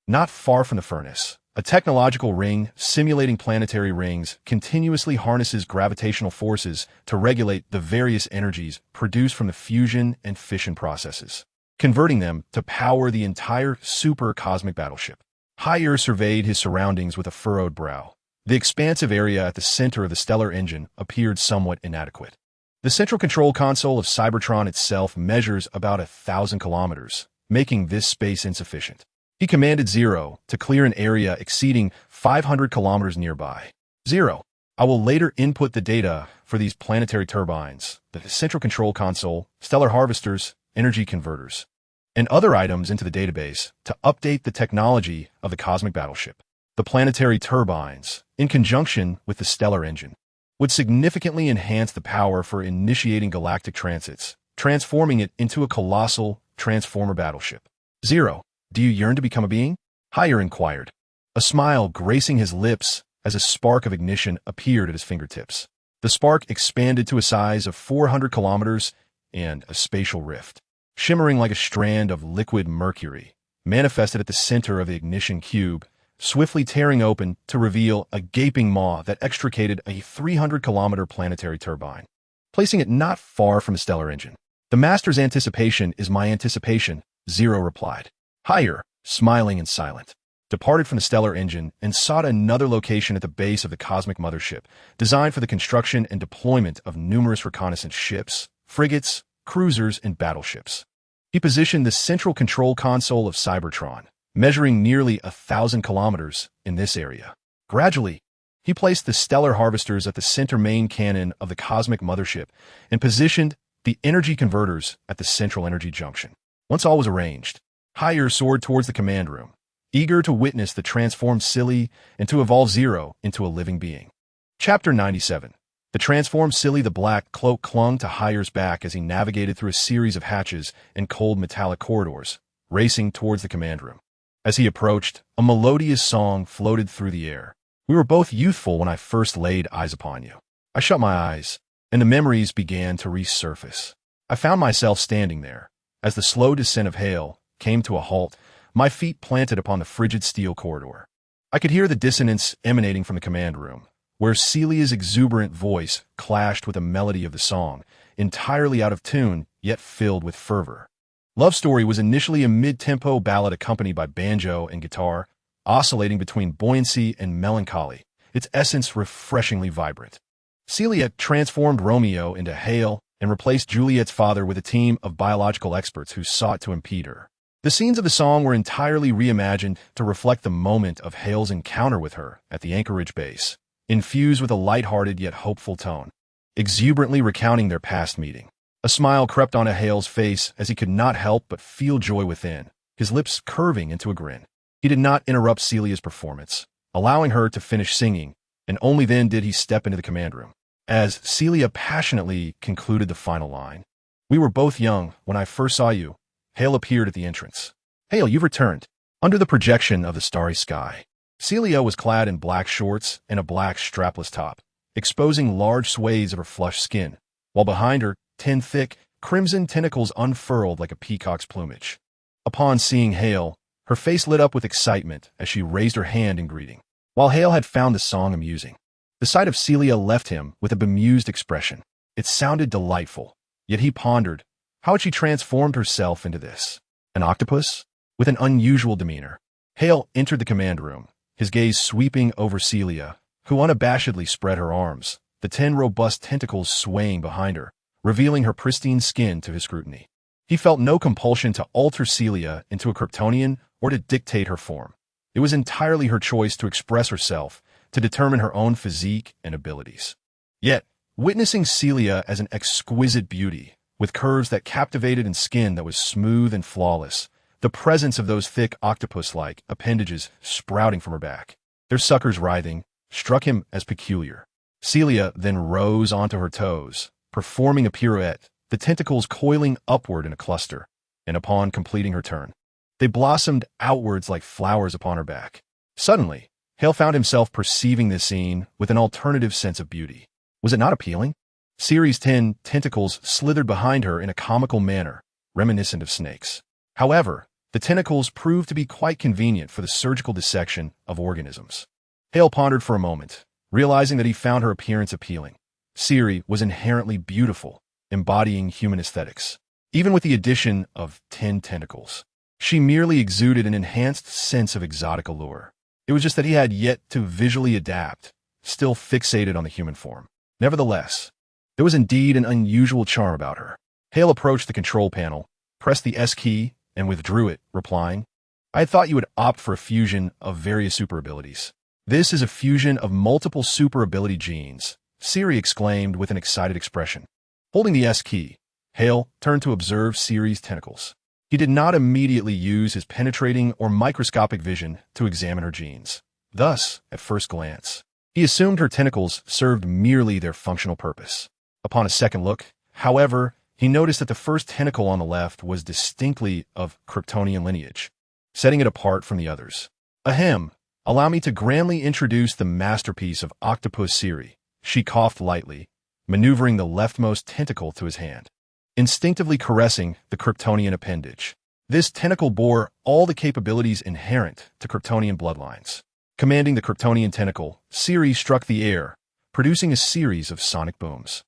Not far from the furnace, a technological ring simulating planetary rings continuously harnesses gravitational forces to regulate the various energies produced from the fusion and fission processes, converting them to power the entire super cosmic battleship. Higher surveyed his surroundings with a furrowed brow. The expansive area at the center of the stellar engine appeared somewhat inadequate. The central control console of Cybertron itself measures about 1,000 kilometers, making this space insufficient. He commanded Zero to clear an area exceeding 500 kilometers nearby. Zero, I will later input the data for these planetary turbines, the central control console, stellar harvesters, energy converters, and other items into the database to update the technology of the cosmic battleship. The planetary turbines, in conjunction with the stellar engine, would significantly enhance the power for initiating galactic transits, transforming it into a colossal transformer battleship. Zero, Do you yearn to become a being? Higher inquired, a smile gracing his lips as a spark of ignition appeared at his fingertips. The spark expanded to a size of 400 kilometers and a spatial rift, shimmering like a strand of liquid mercury, manifested at the center of the ignition cube, swiftly tearing open to reveal a gaping maw that extricated a 300-kilometer planetary turbine, placing it not far from the stellar engine. The Master's anticipation is my anticipation, Zero replied. Higher, smiling and silent, departed from the stellar engine and sought another location at the base of the cosmic mothership, designed for the construction and deployment of numerous reconnaissance ships, frigates, cruisers, and battleships. He positioned the central control console of Cybertron, measuring nearly 1,000 kilometers in this area. Gradually, he placed the stellar harvesters at the center main cannon of the cosmic mothership and positioned the energy converters at the central energy junction. Once all was arranged, Higher soared towards the command room, eager to witness the transformed Silly and to evolve Zero into a living being. Chapter 97. The transformed Silly the Black Cloak clung to Higher's back as he navigated through a series of hatches and cold metallic corridors, racing towards the command room. As he approached, a melodious song floated through the air. We were both youthful when I first laid eyes upon you. I shut my eyes, and the memories began to resurface. I found myself standing there, as the slow descent of hail came to a halt, my feet planted upon the frigid steel corridor. I could hear the dissonance emanating from the command room, where Celia's exuberant voice clashed with the melody of the song, entirely out of tune, yet filled with fervor. Love Story was initially a mid-tempo ballad accompanied by banjo and guitar, oscillating between buoyancy and melancholy, its essence refreshingly vibrant. Celia transformed Romeo into Hale and replaced Juliet's father with a team of biological experts who sought to impede her. The scenes of the song were entirely reimagined to reflect the moment of Hale's encounter with her at the Anchorage base, infused with a light-hearted yet hopeful tone, exuberantly recounting their past meeting. A smile crept onto Hale's face as he could not help but feel joy within, his lips curving into a grin. He did not interrupt Celia's performance, allowing her to finish singing, and only then did he step into the command room. As Celia passionately concluded the final line, "We were both young when I first saw you," Hale appeared at the entrance. "Hale, you've returned." Under the projection of the starry sky, Celia was clad in black shorts and a black strapless top, exposing large swathes of her flushed skin, while behind her, 10 thick, crimson tentacles unfurled like a peacock's plumage. Upon seeing Hale, her face lit up with excitement as she raised her hand in greeting. While Hale had found the song amusing, the sight of Celia left him with a bemused expression. It sounded delightful, yet he pondered, how had she transformed herself into this? An octopus? With an unusual demeanor, Hale entered the command room, his gaze sweeping over Celia, who unabashedly spread her arms, the 10 robust tentacles swaying behind her, revealing her pristine skin to his scrutiny. He felt no compulsion to alter Celia into a Kryptonian or to dictate her form. It was entirely her choice to express herself, to determine her own physique and abilities. Yet, witnessing Celia as an exquisite beauty, with curves that captivated and skin that was smooth and flawless, the presence of those thick octopus-like appendages sprouting from her back, their suckers writhing, struck him as peculiar. Celia then rose onto her toes, performing a pirouette, the tentacles coiling upward in a cluster, and upon completing her turn, they blossomed outwards like flowers upon her back. Suddenly, Hale found himself perceiving this scene with an alternative sense of beauty. Was it not appealing? Series 10 tentacles slithered behind her in a comical manner, reminiscent of snakes. However, the tentacles proved to be quite convenient for the surgical dissection of organisms. Hale pondered for a moment, realizing that he found her appearance appealing. Siri was inherently beautiful, embodying human aesthetics. Even with the addition of 10 tentacles, she merely exuded an enhanced sense of exotic allure. It was just that he had yet to visually adapt, still fixated on the human form. Nevertheless, there was indeed an unusual charm about her. Hale approached the control panel, pressed the S key, and withdrew it, replying, "I had thought you would opt for a fusion of various super abilities." "This is a fusion of multiple super ability genes," Siri exclaimed with an excited expression. Holding the S key, Hale turned to observe Siri's tentacles. He did not immediately use his penetrating or microscopic vision to examine her genes. Thus, at first glance, he assumed her tentacles served merely their functional purpose. Upon a second look, however, he noticed that the first tentacle on the left was distinctly of Kryptonian lineage. setting it apart from the others. Ahem, allow me to grandly introduce the masterpiece of Octopus Siri. She coughed lightly, maneuvering the leftmost tentacle to his hand, instinctively caressing the Kryptonian appendage. This tentacle bore all the capabilities inherent to Kryptonian bloodlines. Commanding the Kryptonian tentacle, Siri struck the air, producing a series of sonic booms.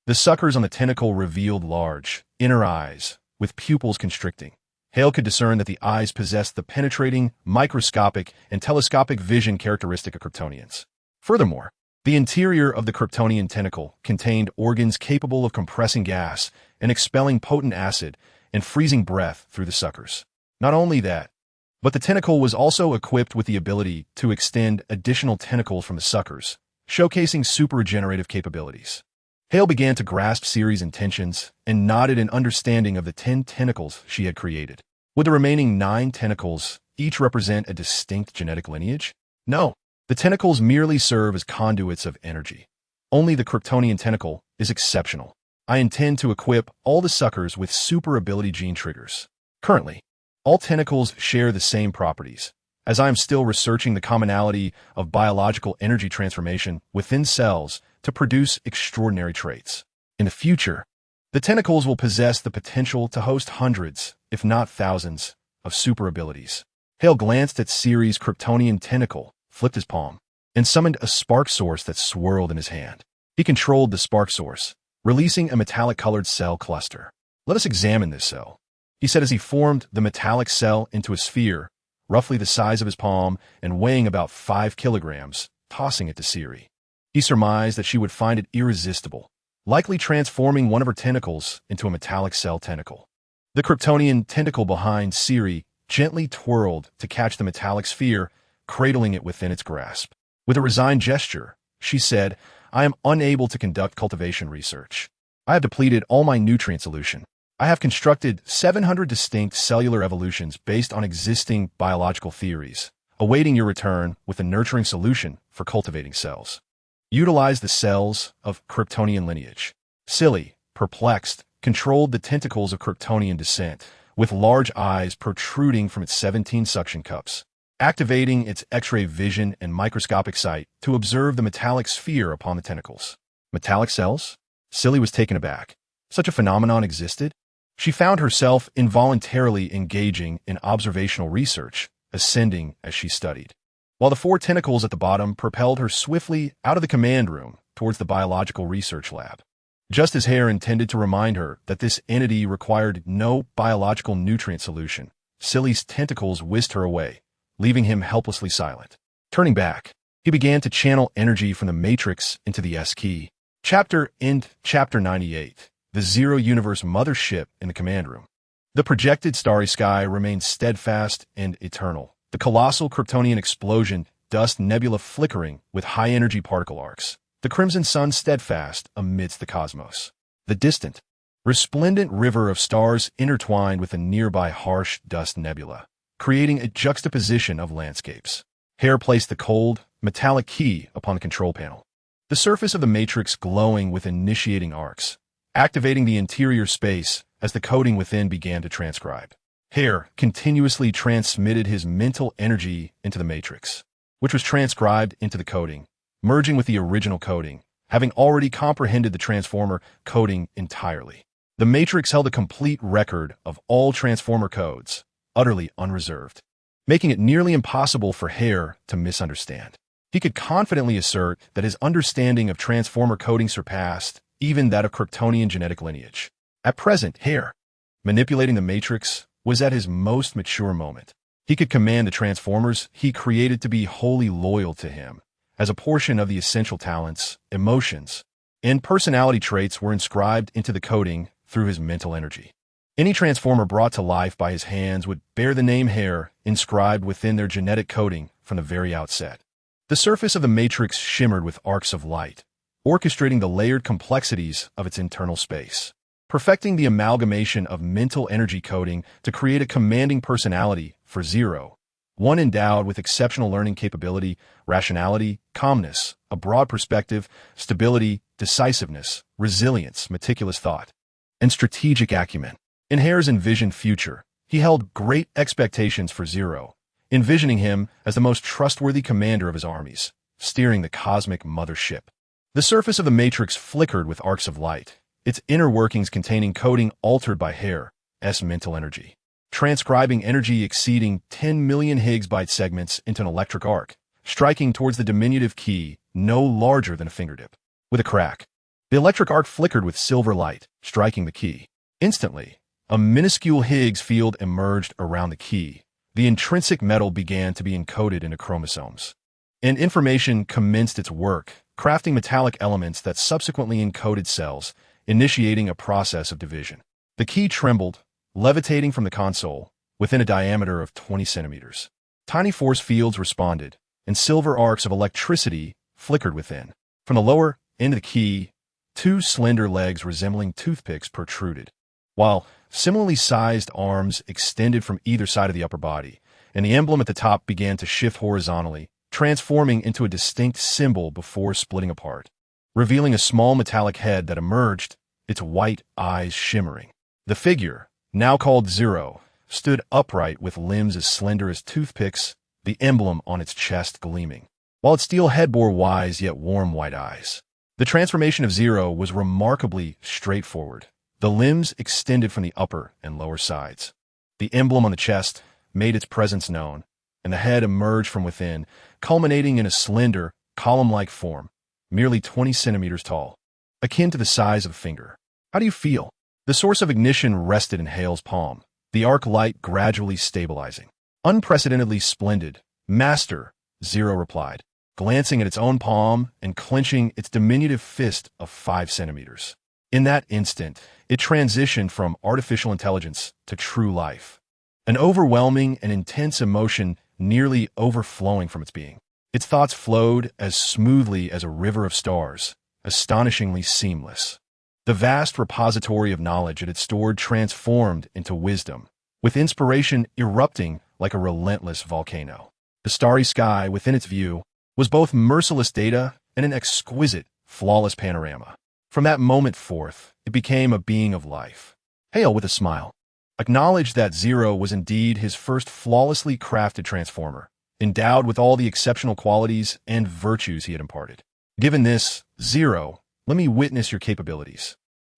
The suckers on the tentacle revealed large, inner eyes, with pupils constricting. Hale could discern that the eyes possessed the penetrating, microscopic, and telescopic vision characteristic of Kryptonians. Furthermore, the interior of the Kryptonian tentacle contained organs capable of compressing gas and expelling potent acid and freezing breath through the suckers. Not only that, but the tentacle was also equipped with the ability to extend additional tentacles from the suckers, showcasing super-regenerative capabilities. Hale began to grasp Siri's intentions and nodded in understanding of the 10 tentacles she had created. Would the remaining 9 tentacles each represent a distinct genetic lineage? No, the tentacles merely serve as conduits of energy. Only the Kryptonian tentacle is exceptional. I intend to equip all the suckers with super ability gene triggers. Currently, all tentacles share the same properties, as I am still researching the commonality of biological energy transformation within cells to produce extraordinary traits. In the future, the tentacles will possess the potential to host hundreds, if not thousands, of super abilities. Hale glanced at Siri's Kryptonian tentacle, flipped his palm, and summoned a spark source that swirled in his hand. He controlled the spark source, releasing a metallic-colored cell cluster. Let us examine this cell, he said as he formed the metallic cell into a sphere, roughly the size of his palm and weighing about 5 kilograms, tossing it to Siri. He surmised that she would find it irresistible, likely transforming one of her tentacles into a metallic cell tentacle. The Kryptonian tentacle behind Siri gently twirled to catch the metallic sphere, cradling it within its grasp. With a resigned gesture, she said, I am unable to conduct cultivation research. I have depleted all my nutrient solution. I have constructed 700 distinct cellular evolutions based on existing biological theories, awaiting your return with a nurturing solution for cultivating cells. Utilize the cells of Kryptonian lineage. Silly, perplexed, controlled the tentacles of Kryptonian descent, with large eyes protruding from its 17 suction cups, activating its X-ray vision and microscopic sight to observe the metallic sphere upon the tentacles. Metallic cells? Silly was taken aback. Such a phenomenon existed? She found herself involuntarily engaging in observational research, ascending as she studied, while the 4 tentacles at the bottom propelled her swiftly out of the command room towards the biological research lab. Just as Hare intended to remind her that this entity required no biological nutrient solution, Silly's tentacles whisked her away, leaving him helplessly silent. Turning back, he began to channel energy from the Matrix into the S-Key. Chapter 98. The Zero Universe Mothership in the command room. The projected starry sky remained steadfast and eternal. The colossal Kryptonian explosion, dust nebula flickering with high-energy particle arcs. The crimson sun steadfast amidst the cosmos. The distant, resplendent river of stars intertwined with a nearby harsh dust nebula, creating a juxtaposition of landscapes. Hare placed the cold, metallic key upon the control panel, the surface of the matrix glowing with initiating arcs, activating the interior space as the coding within began to transcribe. Hare continuously transmitted his mental energy into the matrix, which was transcribed into the coding, merging with the original coding, having already comprehended the transformer coding entirely. The matrix held a complete record of all transformer codes, utterly unreserved, making it nearly impossible for Hare to misunderstand. He could confidently assert that his understanding of transformer coding surpassed even that of Kryptonian genetic lineage. At present, Hare, manipulating the matrix, was at his most mature moment. He could command the transformers he created to be wholly loyal to him, as a portion of the essential talents, emotions, and personality traits were inscribed into the coding through his mental energy. Any transformer brought to life by his hands would bear the name Hare inscribed within their genetic coding from the very outset. The surface of the matrix shimmered with arcs of light, orchestrating the layered complexities of its internal space, perfecting the amalgamation of mental energy coding to create a commanding personality for Zero, one endowed with exceptional learning capability, rationality, calmness, a broad perspective, stability, decisiveness, resilience, meticulous thought, and strategic acumen. In Hare's envisioned future, He held great expectations for Zero, envisioning him as the most trustworthy commander of his armies, steering the cosmic mothership. The surface of the matrix flickered with arcs of light, its inner workings containing coding altered by Hare's mental energy, transcribing energy exceeding 10 million Higgs byte segments into an electric arc, striking towards the diminutive key no larger than a fingertip. With a crack, the electric arc flickered with silver light, striking the key. Instantly, a minuscule Higgs field emerged around the key. The intrinsic metal began to be encoded into chromosomes, and information commenced its work, crafting metallic elements that subsequently encoded cells, initiating a process of division. The key trembled, levitating from the console, within a diameter of 20 centimeters. Tiny force fields responded, and silver arcs of electricity flickered within. From the lower end of the key, two slender legs resembling toothpicks protruded, while similarly sized arms extended from either side of the upper body, and the emblem at the top began to shift horizontally, transforming into a distinct symbol before splitting apart, revealing a small metallic head that emerged, its white eyes shimmering. The figure, now called Zero, stood upright with limbs as slender as toothpicks, the emblem on its chest gleaming, while its steel head bore wise yet warm white eyes. The transformation of Zero was remarkably straightforward. The limbs extended from the upper and lower sides. The emblem on the chest made its presence known, and the head emerged from within, culminating in a slender, column-like form, merely 20 centimeters tall, akin to the size of a finger. How do you feel? The source of ignition rested in Hale's palm, the arc light gradually stabilizing. Unprecedentedly splendid, Master, Zero replied, glancing at its own palm and clenching its diminutive fist of 5 centimeters. In that instant, it transitioned from artificial intelligence to true life, an overwhelming and intense emotion nearly overflowing from its being. Its thoughts flowed as smoothly as a river of stars, astonishingly seamless. The vast repository of knowledge it had stored transformed into wisdom, with inspiration erupting like a relentless volcano. The starry sky within its view was both merciless data and an exquisite, flawless panorama. From that moment forth, it became a being of life. Hale, with a smile, acknowledged that Zero was indeed his first flawlessly crafted transformer, endowed with all the exceptional qualities and virtues he had imparted. Given this, Zero, let me witness your capabilities.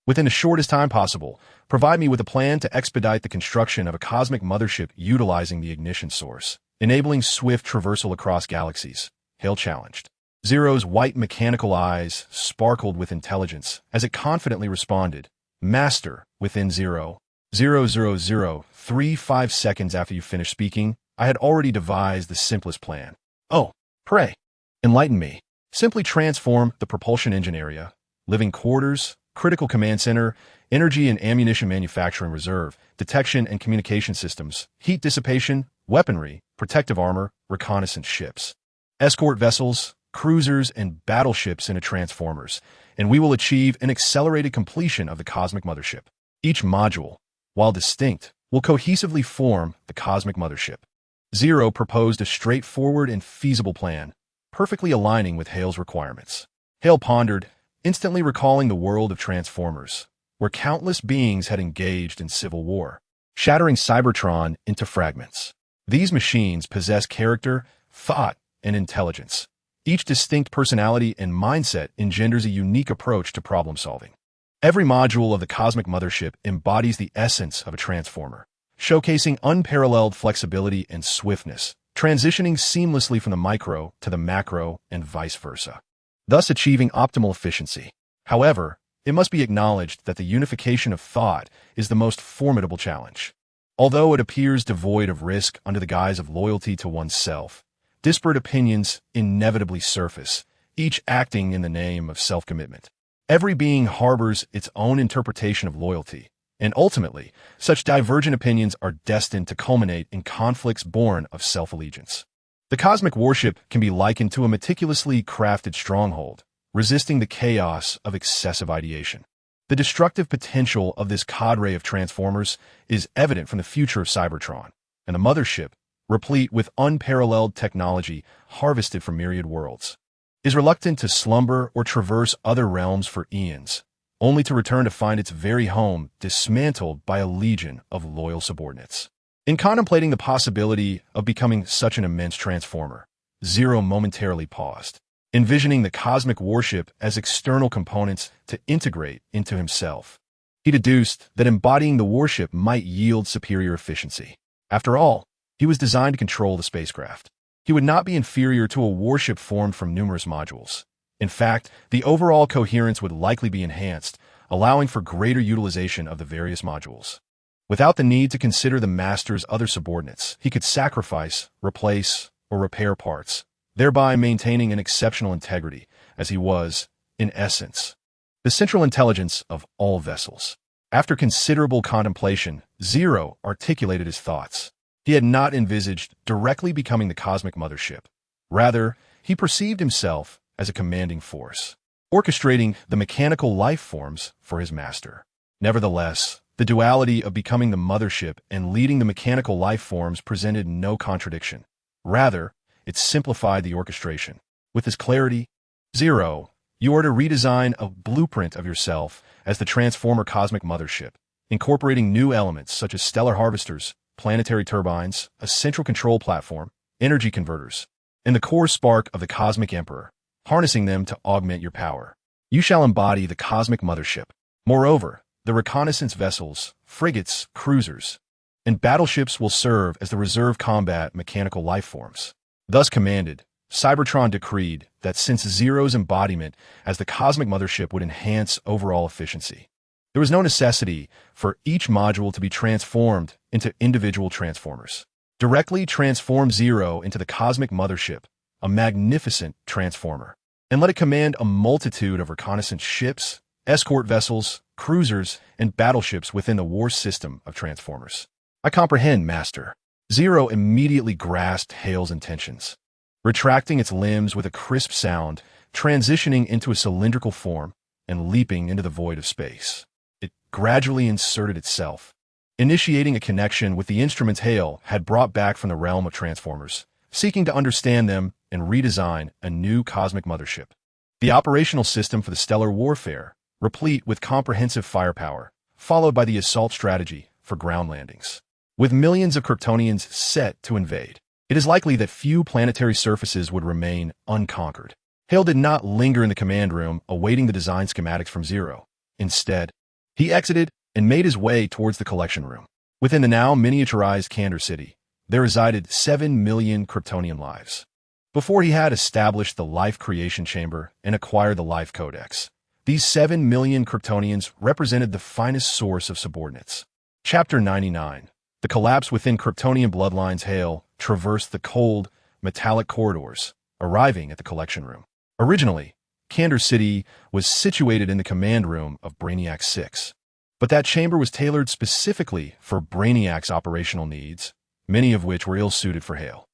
Within the shortest time possible, provide me with a plan to expedite the construction of a cosmic mothership utilizing the ignition source, enabling swift traversal across galaxies, Hale challenged. Zero's white mechanical eyes sparkled with intelligence as it confidently responded, Master, within 0.00035 seconds after you finished speaking, I had already devised the simplest plan. Oh, pray, enlighten me. Simply transform the propulsion engine area, living quarters, critical command center, energy and ammunition manufacturing reserve, detection and communication systems, heat dissipation, weaponry, protective armor, reconnaissance ships, escort vessels, cruisers, and battleships into transformers, and we will achieve an accelerated completion of the cosmic mothership. Each module, while distinct, will cohesively form the cosmic mothership. Zero proposed a straightforward and feasible plan, perfectly aligning with Hale's requirements. Hale pondered, instantly recalling the world of Transformers, where countless beings had engaged in civil war, shattering Cybertron into fragments. These machines possess character, thought, and intelligence. Each distinct personality and mindset engenders a unique approach to problem solving. Every module of the cosmic mothership embodies the essence of a transformer, showcasing unparalleled flexibility and swiftness, transitioning seamlessly from the micro to the macro and vice versa, thus achieving optimal efficiency. However, it must be acknowledged that the unification of thought is the most formidable challenge. Although it appears devoid of risk under the guise of loyalty to oneself, disparate opinions inevitably surface, each acting in the name of self-commitment. Every being harbors its own interpretation of loyalty, and ultimately, such divergent opinions are destined to culminate in conflicts born of self-allegiance. The cosmic warship can be likened to a meticulously crafted stronghold, resisting the chaos of excessive ideation. The destructive potential of this cadre of transformers is evident from the future of Cybertron, and the mothership, replete with unparalleled technology harvested from myriad worlds, is reluctant to slumber or traverse other realms for eons, only to return to find its very home dismantled by a legion of loyal subordinates. In contemplating the possibility of becoming such an immense transformer, Zero momentarily paused, envisioning the cosmic warship as external components to integrate into himself. He deduced that embodying the warship might yield superior efficiency. After all, he was designed to control the spacecraft. He would not be inferior to a warship formed from numerous modules. In fact, the overall coherence would likely be enhanced, allowing for greater utilization of the various modules. Without the need to consider the master's other subordinates, he could sacrifice, replace, or repair parts, thereby maintaining an exceptional integrity, as he was, in essence, the central intelligence of all vessels. After considerable contemplation, Zero articulated his thoughts. He had not envisaged directly becoming the cosmic mothership. Rather, he perceived himself as a commanding force, orchestrating the mechanical life forms for his master. Nevertheless, the duality of becoming the mothership and leading the mechanical life forms presented no contradiction. Rather, it simplified the orchestration. With this clarity, Zero, you are to redesign a blueprint of yourself as the transformer cosmic mothership, incorporating new elements such as stellar harvesters, planetary turbines, a central control platform, energy converters, and the core spark of the cosmic emperor, harnessing them to augment your power. You shall embody the cosmic mothership. Moreover, the reconnaissance vessels, frigates, cruisers, and battleships will serve as the reserve combat mechanical life forms. Thus commanded, Cybertron decreed that since Zero's embodiment as the cosmic mothership would enhance overall efficiency, there was no necessity for each module to be transformed into individual transformers. Directly transform Zero into the cosmic mothership, a magnificent transformer, and let it command a multitude of reconnaissance ships, escort vessels, cruisers, and battleships within the war system of transformers. I comprehend, Master. Zero immediately grasped Hale's intentions, retracting its limbs with a crisp sound, transitioning into a cylindrical form, and leaping into the void of space. It gradually inserted itself, initiating a connection with the instruments Hale had brought back from the realm of transformers, seeking to understand them and redesign a new cosmic mothership. The operational system for the stellar warfare, replete with comprehensive firepower, followed by the assault strategy for ground landings. With millions of Kryptonians set to invade, it is likely that few planetary surfaces would remain unconquered. Hale did not linger in the command room awaiting the design schematics from Zero. Instead, he exited and made his way towards the collection room. Within the now miniaturized Candor City, there resided 7 million Kryptonian lives. Before he had established the Life Creation Chamber and acquired the Life Codex, these 7 million Kryptonians represented the finest source of subordinates. Chapter 99. The collapse within Kryptonian bloodlines. Hale traversed the cold, metallic corridors, arriving at the collection room. Originally, Candor City was situated in the command room of Brainiac 6, but that chamber was tailored specifically for Brainiac's operational needs, many of which were ill-suited for Hale.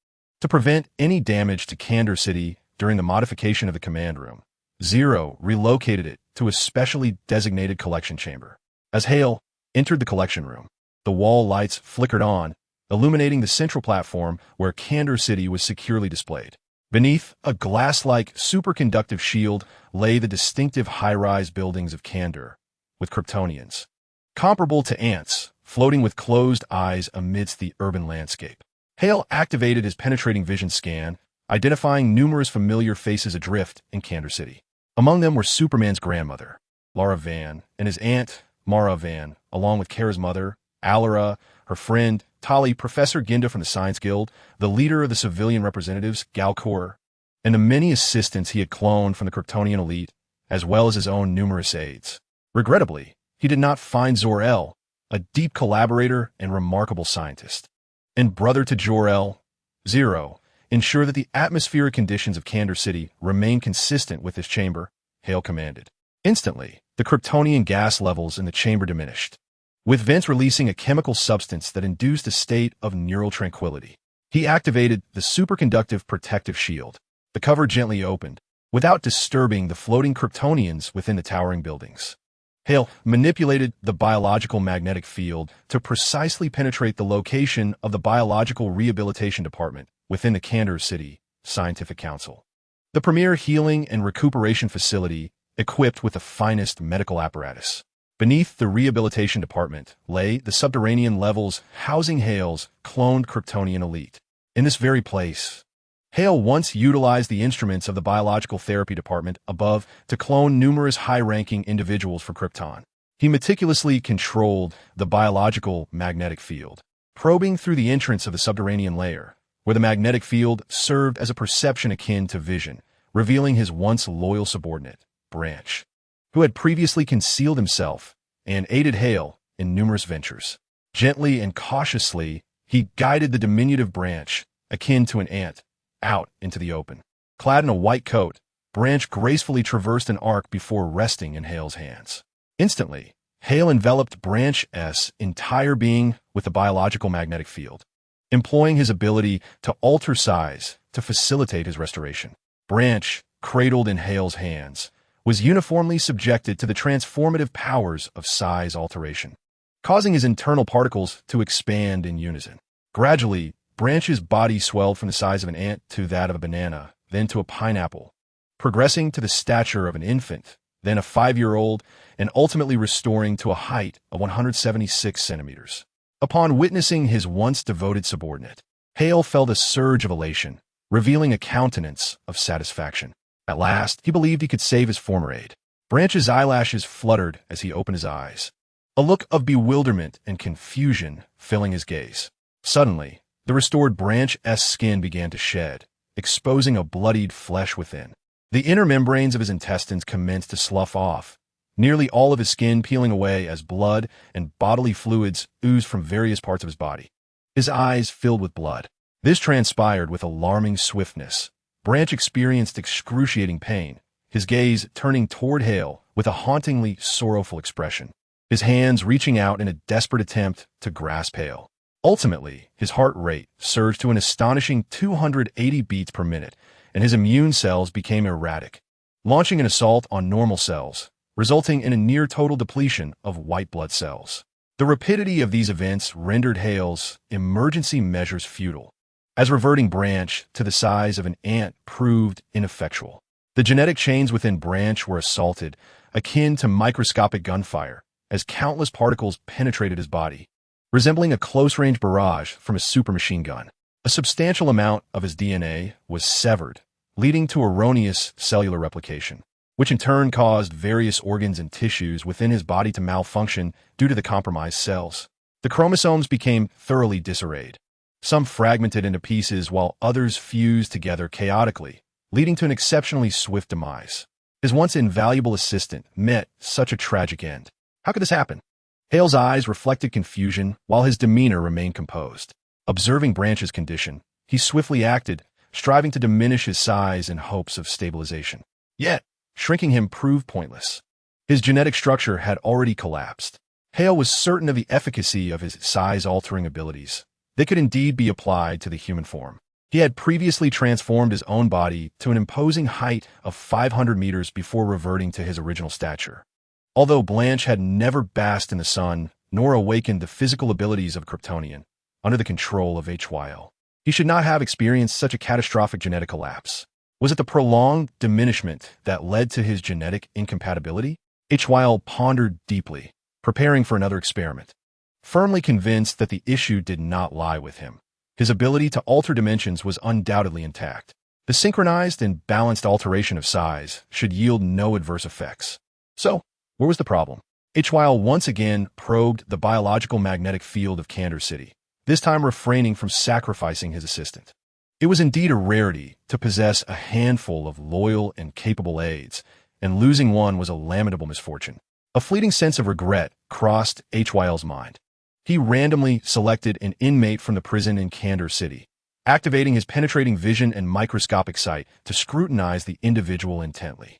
To prevent any damage to Candor City during the modification of the command room, Zero relocated it to a specially designated collection chamber. As Hale entered the collection room, the wall lights flickered on, illuminating the central platform where Candor City was securely displayed. Beneath a glass-like superconductive shield lay the distinctive high-rise buildings of Candor, with Kryptonians, comparable to ants, floating with closed eyes amidst the urban landscape. Hale activated his penetrating vision scan, identifying numerous familiar faces adrift in Candor City. Among them were Superman's grandmother, Lara Van, and his aunt, Mara Van, along with Kara's mother, Alara, her friend, Tali, Professor Ginda from the Science Guild, the leader of the civilian representatives, Galcor, and the many assistants he had cloned from the Kryptonian elite, as well as his own numerous aides. Regrettably, he did not find Zor-El, a deep collaborator and remarkable scientist. And brother to Jor-El, Zero, ensure that the atmospheric conditions of Candor City remain consistent with this chamber, Hale commanded. Instantly, the Kryptonian gas levels in the chamber diminished, with vents releasing a chemical substance that induced a state of neural tranquility. He activated the superconductive protective shield. The cover gently opened, without disturbing the floating Kryptonians within the towering buildings. Hale manipulated the biological magnetic field to precisely penetrate the location of the Biological Rehabilitation Department within the Candor City Scientific Council, the premier healing and recuperation facility equipped with the finest medical apparatus. Beneath the rehabilitation department lay the subterranean levels housing Hale's cloned Kryptonian elite. In this very place, Hale once utilized the instruments of the biological therapy department above to clone numerous high-ranking individuals for Krypton. He meticulously controlled the biological magnetic field, probing through the entrance of the subterranean layer, where the magnetic field served as a perception akin to vision, revealing his once loyal subordinate, Branch, who had previously concealed himself and aided Hale in numerous ventures. Gently and cautiously, he guided the diminutive Branch, akin to an ant, out into the open. Clad in a white coat, Branch gracefully traversed an arc before resting in Hale's hands. Instantly, Hale enveloped Branch's entire being with the biological magnetic field, employing his ability to alter size to facilitate his restoration. Branch, cradled in Hale's hands, was uniformly subjected to the transformative powers of size alteration, causing his internal particles to expand in unison. Gradually, Branch's body swelled from the size of an ant to that of a banana, then to a pineapple, progressing to the stature of an infant, then a 5-year-old, and ultimately restoring to a height of 176 centimeters. Upon witnessing his once devoted subordinate, Hale felt a surge of elation, revealing a countenance of satisfaction. At last, he believed he could save his former aide. Branch's eyelashes fluttered as he opened his eyes, a look of bewilderment and confusion filling his gaze. Suddenly, the restored Branch's skin began to shed, exposing a bloodied flesh within. The inner membranes of his intestines commenced to slough off, nearly all of his skin peeling away as blood and bodily fluids oozed from various parts of his body. His eyes filled with blood. This transpired with alarming swiftness. Branch experienced excruciating pain, his gaze turning toward Hale with a hauntingly sorrowful expression, his hands reaching out in a desperate attempt to grasp Hale. Ultimately, his heart rate surged to an astonishing 280 beats per minute, and his immune cells became erratic, launching an assault on normal cells, resulting in a near-total depletion of white blood cells. The rapidity of these events rendered Hale's emergency measures futile, as reverting Branch to the size of an ant proved ineffectual. The genetic chains within Branch were assaulted, akin to microscopic gunfire, as countless particles penetrated his body, resembling a close-range barrage from a super machine gun. A substantial amount of his DNA was severed, leading to erroneous cellular replication, which in turn caused various organs and tissues within his body to malfunction due to the compromised cells. The chromosomes became thoroughly disarrayed, some fragmented into pieces while others fused together chaotically, leading to an exceptionally swift demise. His once invaluable assistant met such a tragic end. How could this happen? Hale's eyes reflected confusion while his demeanor remained composed. Observing Branch's condition, he swiftly acted, striving to diminish his size in hopes of stabilization. Yet, shrinking him proved pointless. His genetic structure had already collapsed. Hale was certain of the efficacy of his size-altering abilities. They could indeed be applied to the human form. He had previously transformed his own body to an imposing height of 500 meters before reverting to his original stature. Although Blanche had never basked in the sun nor awakened the physical abilities of a Kryptonian under the control of HYL, he should not have experienced such a catastrophic genetic collapse. Was it the prolonged diminishment that led to his genetic incompatibility? HYL pondered deeply, preparing for another experiment, firmly convinced that the issue did not lie with him. His ability to alter dimensions was undoubtedly intact. The synchronized and balanced alteration of size should yield no adverse effects. So, where was the problem? HYL once again probed the biological magnetic field of Candor City, this time refraining from sacrificing his assistant. It was indeed a rarity to possess a handful of loyal and capable aides, and losing one was a lamentable misfortune. A fleeting sense of regret crossed HYL's mind. He randomly selected an inmate from the prison in Candor City, activating his penetrating vision and microscopic sight to scrutinize the individual intently.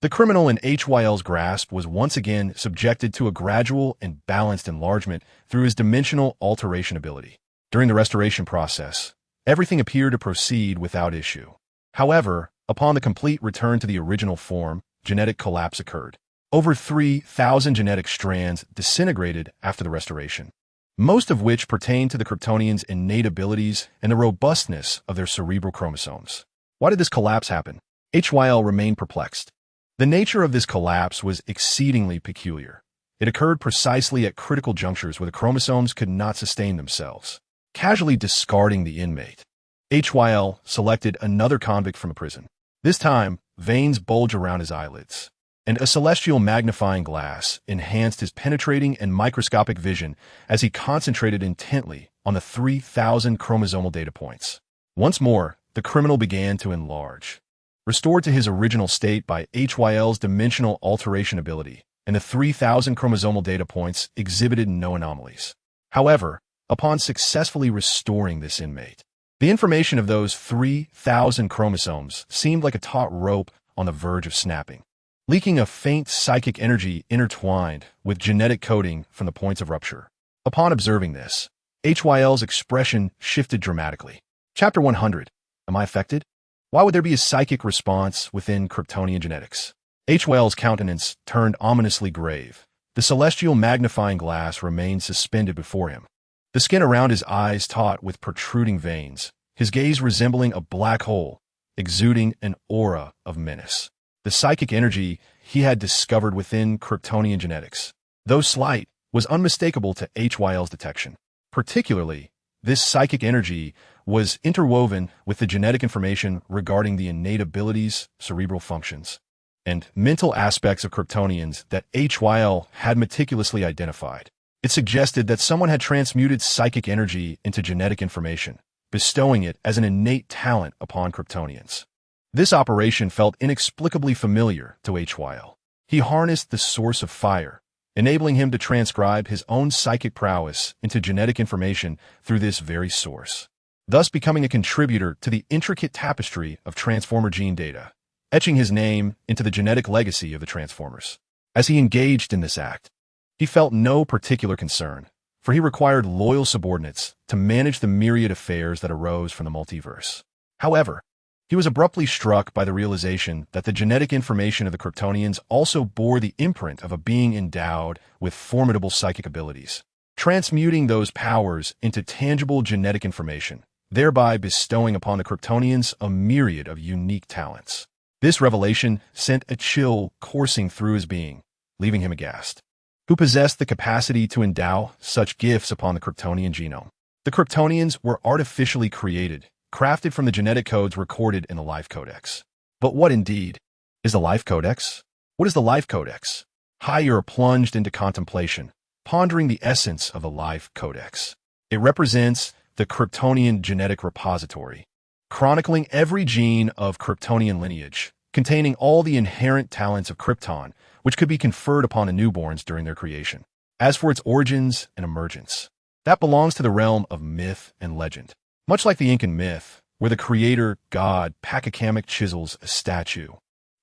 The criminal in HYL's grasp was once again subjected to a gradual and balanced enlargement through his dimensional alteration ability. During the restoration process, everything appeared to proceed without issue. However, upon the complete return to the original form, genetic collapse occurred. Over 3,000 genetic strands disintegrated after the restoration, most of which pertained to the Kryptonians' innate abilities and the robustness of their cerebral chromosomes. Why did this collapse happen? HYL remained perplexed. The nature of this collapse was exceedingly peculiar. It occurred precisely at critical junctures where the chromosomes could not sustain themselves. Casually discarding the inmate, HYL selected another convict from a prison. This time, veins bulge around his eyelids, and a celestial magnifying glass enhanced his penetrating and microscopic vision as he concentrated intently on the 3,000 chromosomal data points. Once more, the criminal began to enlarge. Restored to his original state by HYL's dimensional alteration ability, and the 3,000 chromosomal data points exhibited no anomalies. However, upon successfully restoring this inmate, the information of those 3,000 chromosomes seemed like a taut rope on the verge of snapping, leaking a faint psychic energy intertwined with genetic coding from the points of rupture. Upon observing this, HYL's expression shifted dramatically. Chapter 100. Am I affected? Why would there be a psychic response within Kryptonian genetics? HYL's countenance turned ominously grave. The celestial magnifying glass remained suspended before him, the skin around his eyes taut with protruding veins, his gaze resembling a black hole, exuding an aura of menace. The psychic energy he had discovered within Kryptonian genetics, though slight, was unmistakable to HYL's detection. Particularly, this psychic energy was interwoven with the genetic information regarding the innate abilities, cerebral functions, and mental aspects of Kryptonians that HYL had meticulously identified. It suggested that someone had transmuted psychic energy into genetic information, bestowing it as an innate talent upon Kryptonians. This operation felt inexplicably familiar to HYL. He harnessed the source of fire, enabling him to transcribe his own psychic prowess into genetic information through this very source, thus becoming a contributor to the intricate tapestry of Transformer gene data, etching his name into the genetic legacy of the Transformers. As he engaged in this act, he felt no particular concern, for he required loyal subordinates to manage the myriad affairs that arose from the multiverse. However, he was abruptly struck by the realization that the genetic information of the Kryptonians also bore the imprint of a being endowed with formidable psychic abilities, transmuting those powers into tangible genetic information, thereby bestowing upon the Kryptonians a myriad of unique talents. This revelation sent a chill coursing through his being, leaving him aghast. Who possessed the capacity to endow such gifts upon the Kryptonian genome? The Kryptonians were artificially created, crafted from the genetic codes recorded in the Life Codex. But what indeed is the Life Codex? What is the Life Codex? Higher plunged into contemplation, pondering the essence of the Life Codex. It represents the Kryptonian genetic repository, chronicling every gene of Kryptonian lineage, containing all the inherent talents of Krypton, which could be conferred upon the newborns during their creation. As for its origins and emergence, that belongs to the realm of myth and legend. Much like the Incan myth, where the creator god Pachacamac chisels a statue,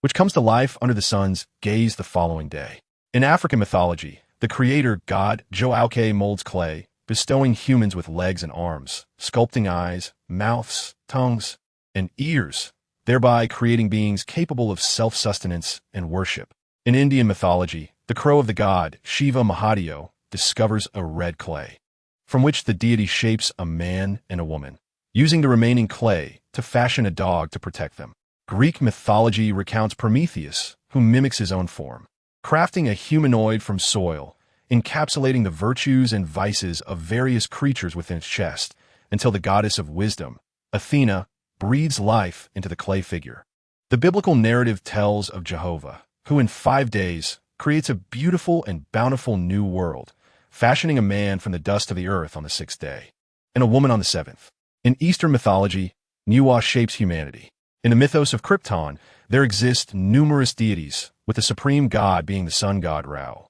which comes to life under the sun's gaze the following day. In African mythology, the creator god Joauke molds clay, bestowing humans with legs and arms, sculpting eyes, mouths, tongues, and ears, thereby creating beings capable of self-sustenance and worship. In Indian mythology, the crow of the god Shiva Mahadev discovers a red clay, from which the deity shapes a man and a woman, using the remaining clay to fashion a dog to protect them. Greek mythology recounts Prometheus, who mimics his own form, crafting a humanoid from soil, encapsulating the virtues and vices of various creatures within its chest, until the goddess of wisdom, Athena, breathes life into the clay figure. The biblical narrative tells of Jehovah, who in 5 days creates a beautiful and bountiful new world, fashioning a man from the dust of the earth on the 6th day, and a woman on the 7th. In Eastern mythology, Nuwa shapes humanity. In the mythos of Krypton, there exist numerous deities, with the supreme god being the sun god Ra,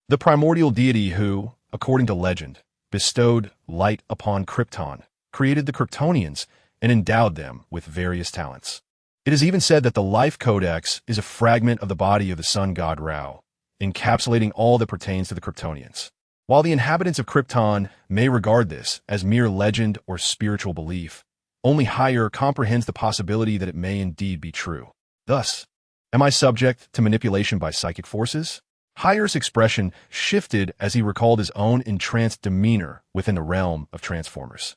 the primordial deity who, according to legend, bestowed light upon Krypton, created the Kryptonians, and endowed them with various talents. It is even said that the Life Codex is a fragment of the body of the sun god Ra, encapsulating all that pertains to the Kryptonians. While the inhabitants of Krypton may regard this as mere legend or spiritual belief, only Higher comprehends the possibility that it may indeed be true. Thus, am I subject to manipulation by psychic forces? Higher's expression shifted as he recalled his own entranced demeanor within the realm of Transformers.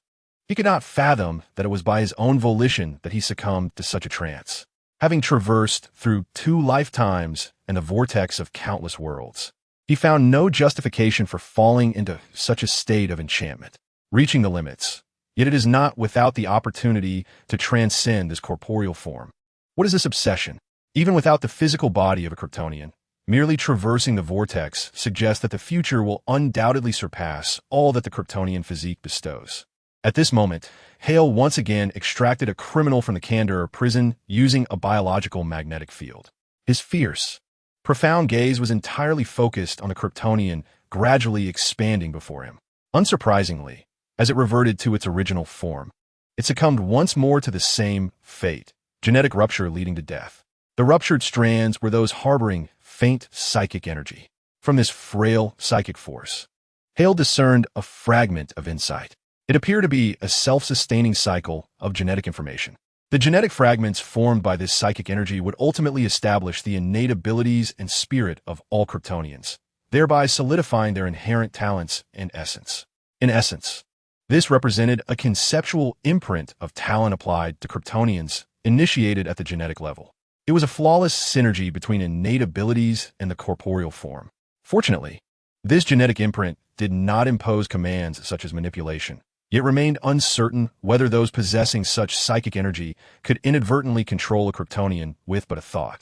He could not fathom that it was by his own volition that he succumbed to such a trance, having traversed through 2 lifetimes and the vortex of countless worlds. He found no justification for falling into such a state of enchantment, reaching the limits. Yet it is not without the opportunity to transcend this corporeal form. What is this obsession? Even without the physical body of a Kryptonian, merely traversing the vortex suggests that the future will undoubtedly surpass all that the Kryptonian physique bestows. At this moment, Hale once again extracted a criminal from the Kandor prison using a biological magnetic field. His fierce, profound gaze was entirely focused on the Kryptonian gradually expanding before him. Unsurprisingly, as it reverted to its original form, it succumbed once more to the same fate, genetic rupture leading to death. The ruptured strands were those harboring faint psychic energy. From this frail psychic force, Hale discerned a fragment of insight. It appeared to be a self-sustaining cycle of genetic information. The genetic fragments formed by this psychic energy would ultimately establish the innate abilities and spirit of all Kryptonians, thereby solidifying their inherent talents and essence. In essence, this represented a conceptual imprint of talent applied to Kryptonians initiated at the genetic level. It was a flawless synergy between innate abilities and the corporeal form. Fortunately, this genetic imprint did not impose commands such as manipulation. It remained uncertain whether those possessing such psychic energy could inadvertently control a Kryptonian with but a thought.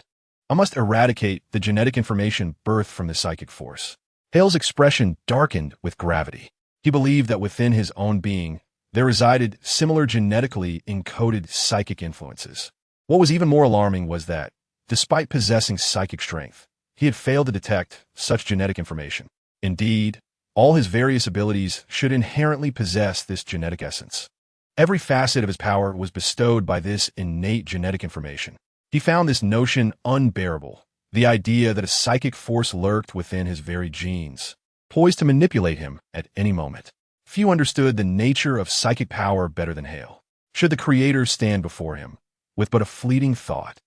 I must eradicate the genetic information birthed from the psychic force. Hale's expression darkened with gravity. He believed that within his own being, there resided similar genetically encoded psychic influences. What was even more alarming was that, despite possessing psychic strength, he had failed to detect such genetic information. Indeed, all his various abilities should inherently possess this genetic essence. Every facet of his power was bestowed by this innate genetic information. He found this notion unbearable, the idea that a psychic force lurked within his very genes, poised to manipulate him at any moment. Few understood the nature of psychic power better than Hale. Should the Creator stand before him, with but a fleeting thought,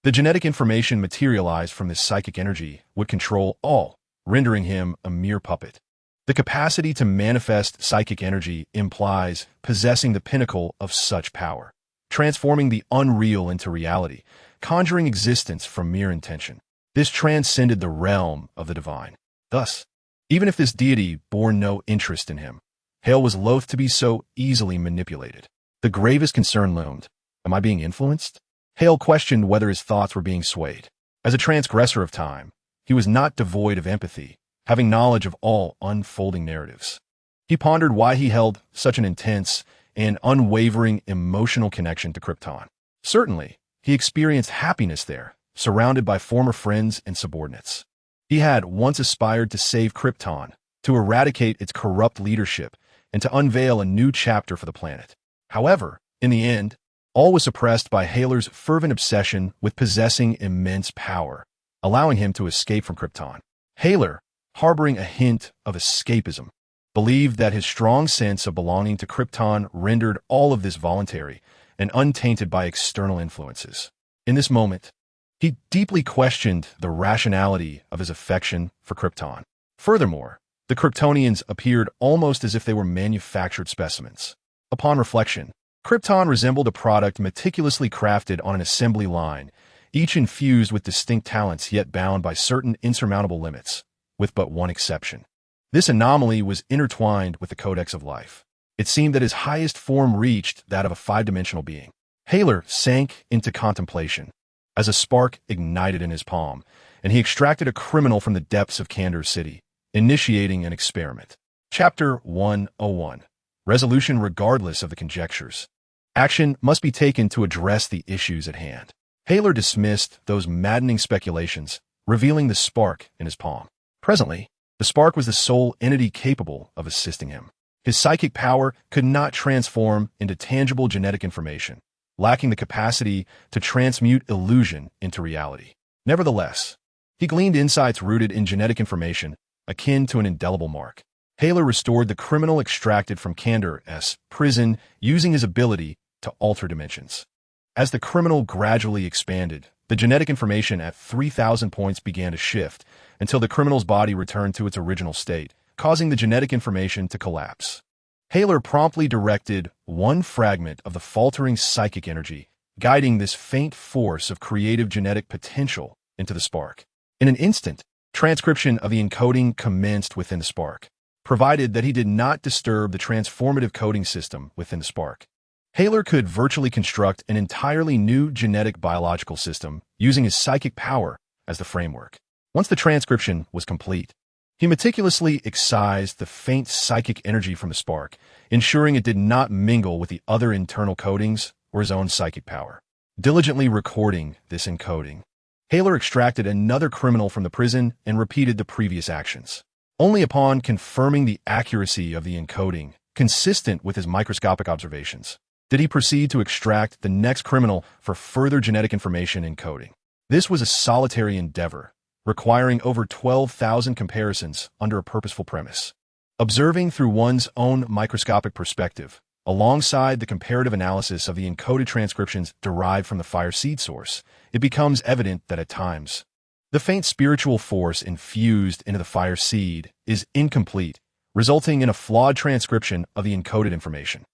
the genetic information materialized from this psychic energy would control all, rendering him a mere puppet. The capacity to manifest psychic energy implies possessing the pinnacle of such power, transforming the unreal into reality, conjuring existence from mere intention. This transcended the realm of the divine. Thus, even if this deity bore no interest in him, Hale was loath to be so easily manipulated. The gravest concern loomed. Am I being influenced? Hale questioned whether his thoughts were being swayed. As a transgressor of time, he was not devoid of empathy, having knowledge of all unfolding narratives. He pondered why he held such an intense and unwavering emotional connection to Krypton. Certainly, he experienced happiness there, surrounded by former friends and subordinates. He had once aspired to save Krypton, to eradicate its corrupt leadership, and to unveil a new chapter for the planet. However, in the end, all was suppressed by Haler's fervent obsession with possessing immense power, allowing him to escape from Krypton. Haler, harboring a hint of escapism, believed that his strong sense of belonging to Krypton rendered all of this voluntary and untainted by external influences. In this moment, he deeply questioned the rationality of his affection for Krypton. Furthermore, the Kryptonians appeared almost as if they were manufactured specimens. Upon reflection, Krypton resembled a product meticulously crafted on an assembly line, each infused with distinct talents yet bound by certain insurmountable limits, with but one exception. This anomaly was intertwined with the codex of life. It seemed that his highest form reached that of a five-dimensional being. Haler sank into contemplation as a spark ignited in his palm, and he extracted a criminal from the depths of Kandor City, initiating an experiment. Chapter 101. Resolution regardless of the conjectures. Action must be taken to address the issues at hand. Haler dismissed those maddening speculations, revealing the spark in his palm. Presently, the spark was the sole entity capable of assisting him. His psychic power could not transform into tangible genetic information, lacking the capacity to transmute illusion into reality. Nevertheless, he gleaned insights rooted in genetic information, akin to an indelible mark. Haler restored the criminal extracted from Kandor's prison using his ability to alter dimensions. As the criminal gradually expanded, the genetic information at 3,000 points began to shift until the criminal's body returned to its original state, causing the genetic information to collapse. Haler promptly directed one fragment of the faltering psychic energy, guiding this faint force of creative genetic potential into the spark. In an instant, Transcription of the encoding commenced within the spark, provided that he did not disturb the transformative coding system within the spark. Haler could virtually construct an entirely new genetic biological system using his psychic power as the framework. Once the transcription was complete, he meticulously excised the faint psychic energy from the spark, ensuring it did not mingle with the other internal codings or his own psychic power. Diligently recording this encoding, Haler extracted another criminal from the prison and repeated the previous actions. Only upon confirming the accuracy of the encoding, consistent with his microscopic observations, did he proceed to extract the next criminal for further genetic information encoding. This was a solitary endeavor, requiring over 12,000 comparisons under a purposeful premise. Observing through one's own microscopic perspective, alongside the comparative analysis of the encoded transcriptions derived from the fire seed source, it becomes evident that at times, the faint spiritual force infused into the fire seed is incomplete, resulting in a flawed transcription of the encoded information.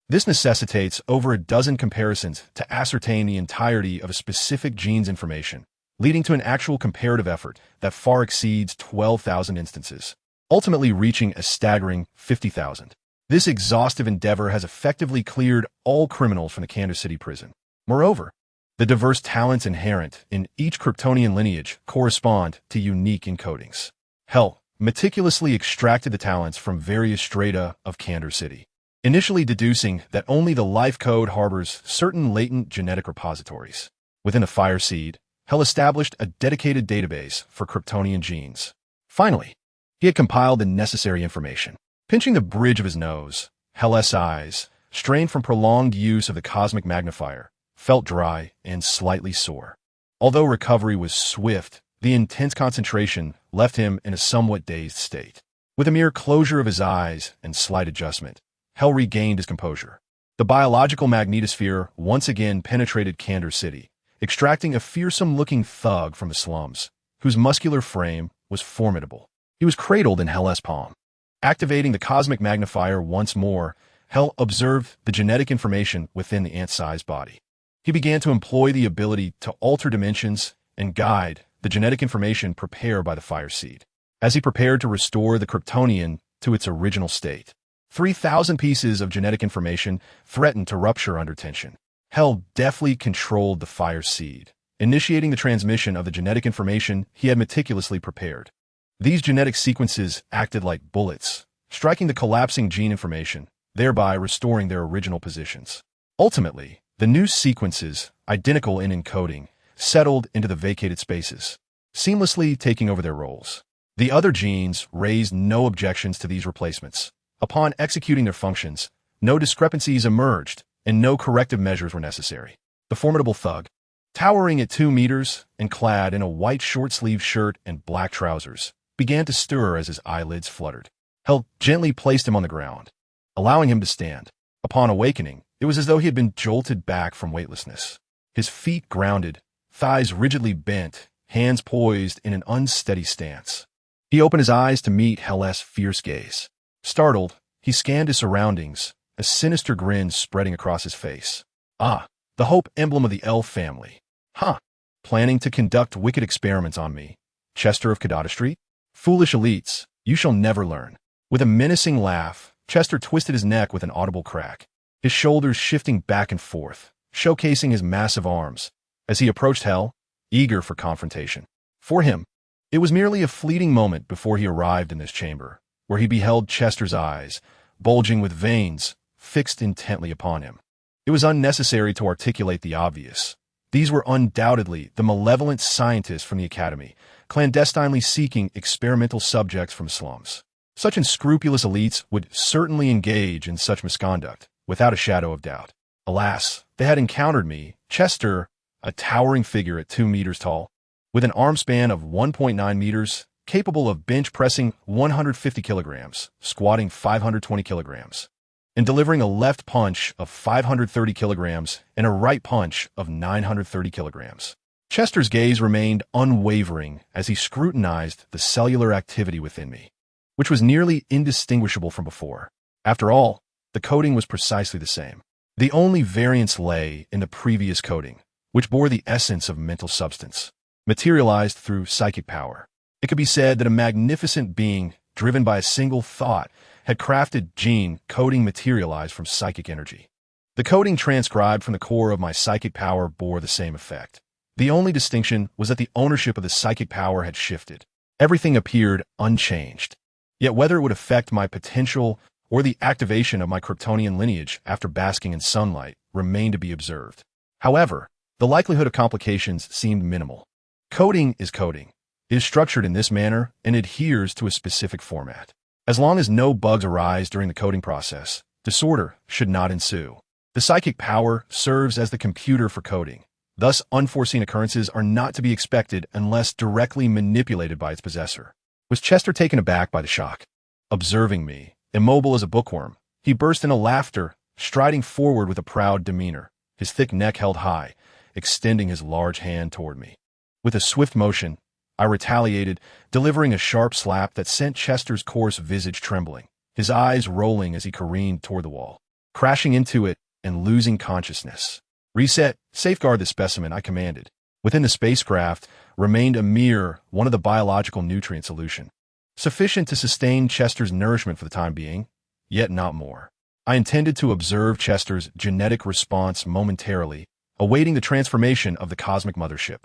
This necessitates over a dozen comparisons to ascertain the entirety of a specific gene's information, leading to an actual comparative effort that far exceeds 12,000 instances, ultimately reaching a staggering 50,000. This exhaustive endeavor has effectively cleared all criminals from the Kansas City prison. Moreover, the diverse talents inherent in each Kryptonian lineage correspond to unique encodings. Hell meticulously extracted the talents from various strata of Kansas City, initially deducing that only the life code harbors certain latent genetic repositories. Within the fire seed, Hell established a dedicated database for Kryptonian genes. Finally, he had compiled the necessary information. Pinching the bridge of his nose, Hell's eyes, strained from prolonged use of the cosmic magnifier, felt dry and slightly sore. Although recovery was swift, the intense concentration left him in a somewhat dazed state. With a mere closure of his eyes and slight adjustment, Hell regained his composure. The biological magnetosphere once again penetrated Kansas City, extracting a fearsome-looking thug from the slums, whose muscular frame was formidable. He was cradled in Hell's palm. Activating the cosmic magnifier once more, Hell observed the genetic information within the ant-sized body. He began to employ the ability to alter dimensions and guide the genetic information prepared by the fire seed. As he prepared to restore the Kryptonian to its original state, 3,000 pieces of genetic information threatened to rupture under tension. Hell deftly controlled the fire seed, initiating the transmission of the genetic information he had meticulously prepared. These genetic sequences acted like bullets, striking the collapsing gene information, thereby restoring their original positions. Ultimately, the new sequences, identical in encoding, settled into the vacated spaces, seamlessly taking over their roles. The other genes raised no objections to these replacements. Upon executing their functions, no discrepancies emerged, and no corrective measures were necessary. The formidable thug, towering at 2 meters and clad in a white short-sleeved shirt and black trousers, began to stir as his eyelids fluttered. Hell gently placed him on the ground, allowing him to stand. Upon awakening, it was as though he had been jolted back from weightlessness. His feet grounded, thighs rigidly bent, hands poised in an unsteady stance. He opened his eyes to meet Hell's fierce gaze. Startled, he scanned his surroundings, a sinister grin spreading across his face. Ah, the hope emblem of the elf family. Huh. Planning to conduct wicked experiments on me, Chester of Kadada Street? Foolish elites, you shall never learn. With a menacing laugh, Chester twisted his neck with an audible crack, his shoulders shifting back and forth, showcasing his massive arms, as he approached Hell, eager for confrontation. For him, it was merely a fleeting moment before he arrived in this chamber, where he beheld Chester's eyes, bulging with veins, fixed intently upon him. It was unnecessary to articulate the obvious. These were undoubtedly the malevolent scientists from the Academy, clandestinely seeking experimental subjects from slums. Such unscrupulous elites would certainly engage in such misconduct, without a shadow of doubt. Alas, they had encountered me, Chester, a towering figure at 2 meters tall, with an arm span of 1.9 meters, capable of bench pressing 150 kilograms, squatting 520 kilograms, and delivering a left punch of 530 kilograms and a right punch of 930 kilograms. Chester's gaze remained unwavering as he scrutinized the cellular activity within me, which was nearly indistinguishable from before. After all, the coding was precisely the same. The only variance lay in the previous coding, which bore the essence of mental substance, materialized through psychic power. It could be said that a magnificent being, driven by a single thought, had crafted gene coding materialized from psychic energy. The coding transcribed from the core of my psychic power bore the same effect. The only distinction was that the ownership of the psychic power had shifted. Everything appeared unchanged. Yet whether it would affect my potential or the activation of my Kryptonian lineage after basking in sunlight remained to be observed. However, the likelihood of complications seemed minimal. Coding is coding. It is structured in this manner and adheres to a specific format. As long as no bugs arise during the coding process, disorder should not ensue. The psychic power serves as the computer for coding. Thus, unforeseen occurrences are not to be expected unless directly manipulated by its possessor. Was Chester taken aback by the shock? Observing me, immobile as a bookworm, he burst into laughter, striding forward with a proud demeanor, his thick neck held high, extending his large hand toward me. With a swift motion, I retaliated, delivering a sharp slap that sent Chester's coarse visage trembling, his eyes rolling as he careened toward the wall, crashing into it and losing consciousness. Reset, safeguard the specimen, I commanded. Within the spacecraft remained a mere one of the biological nutrient solution, sufficient to sustain Chester's nourishment for the time being, yet not more. I intended to observe Chester's genetic response momentarily, awaiting the transformation of the cosmic mothership,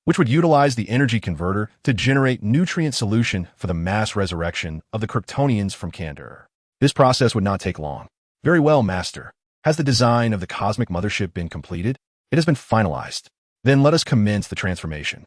which would utilize the energy converter to generate nutrient solution for the mass resurrection of the Kryptonians from Kandor. This process would not take long. Very well, Master. Has the design of the cosmic mothership been completed? It has been finalized. Then let us commence the transformation.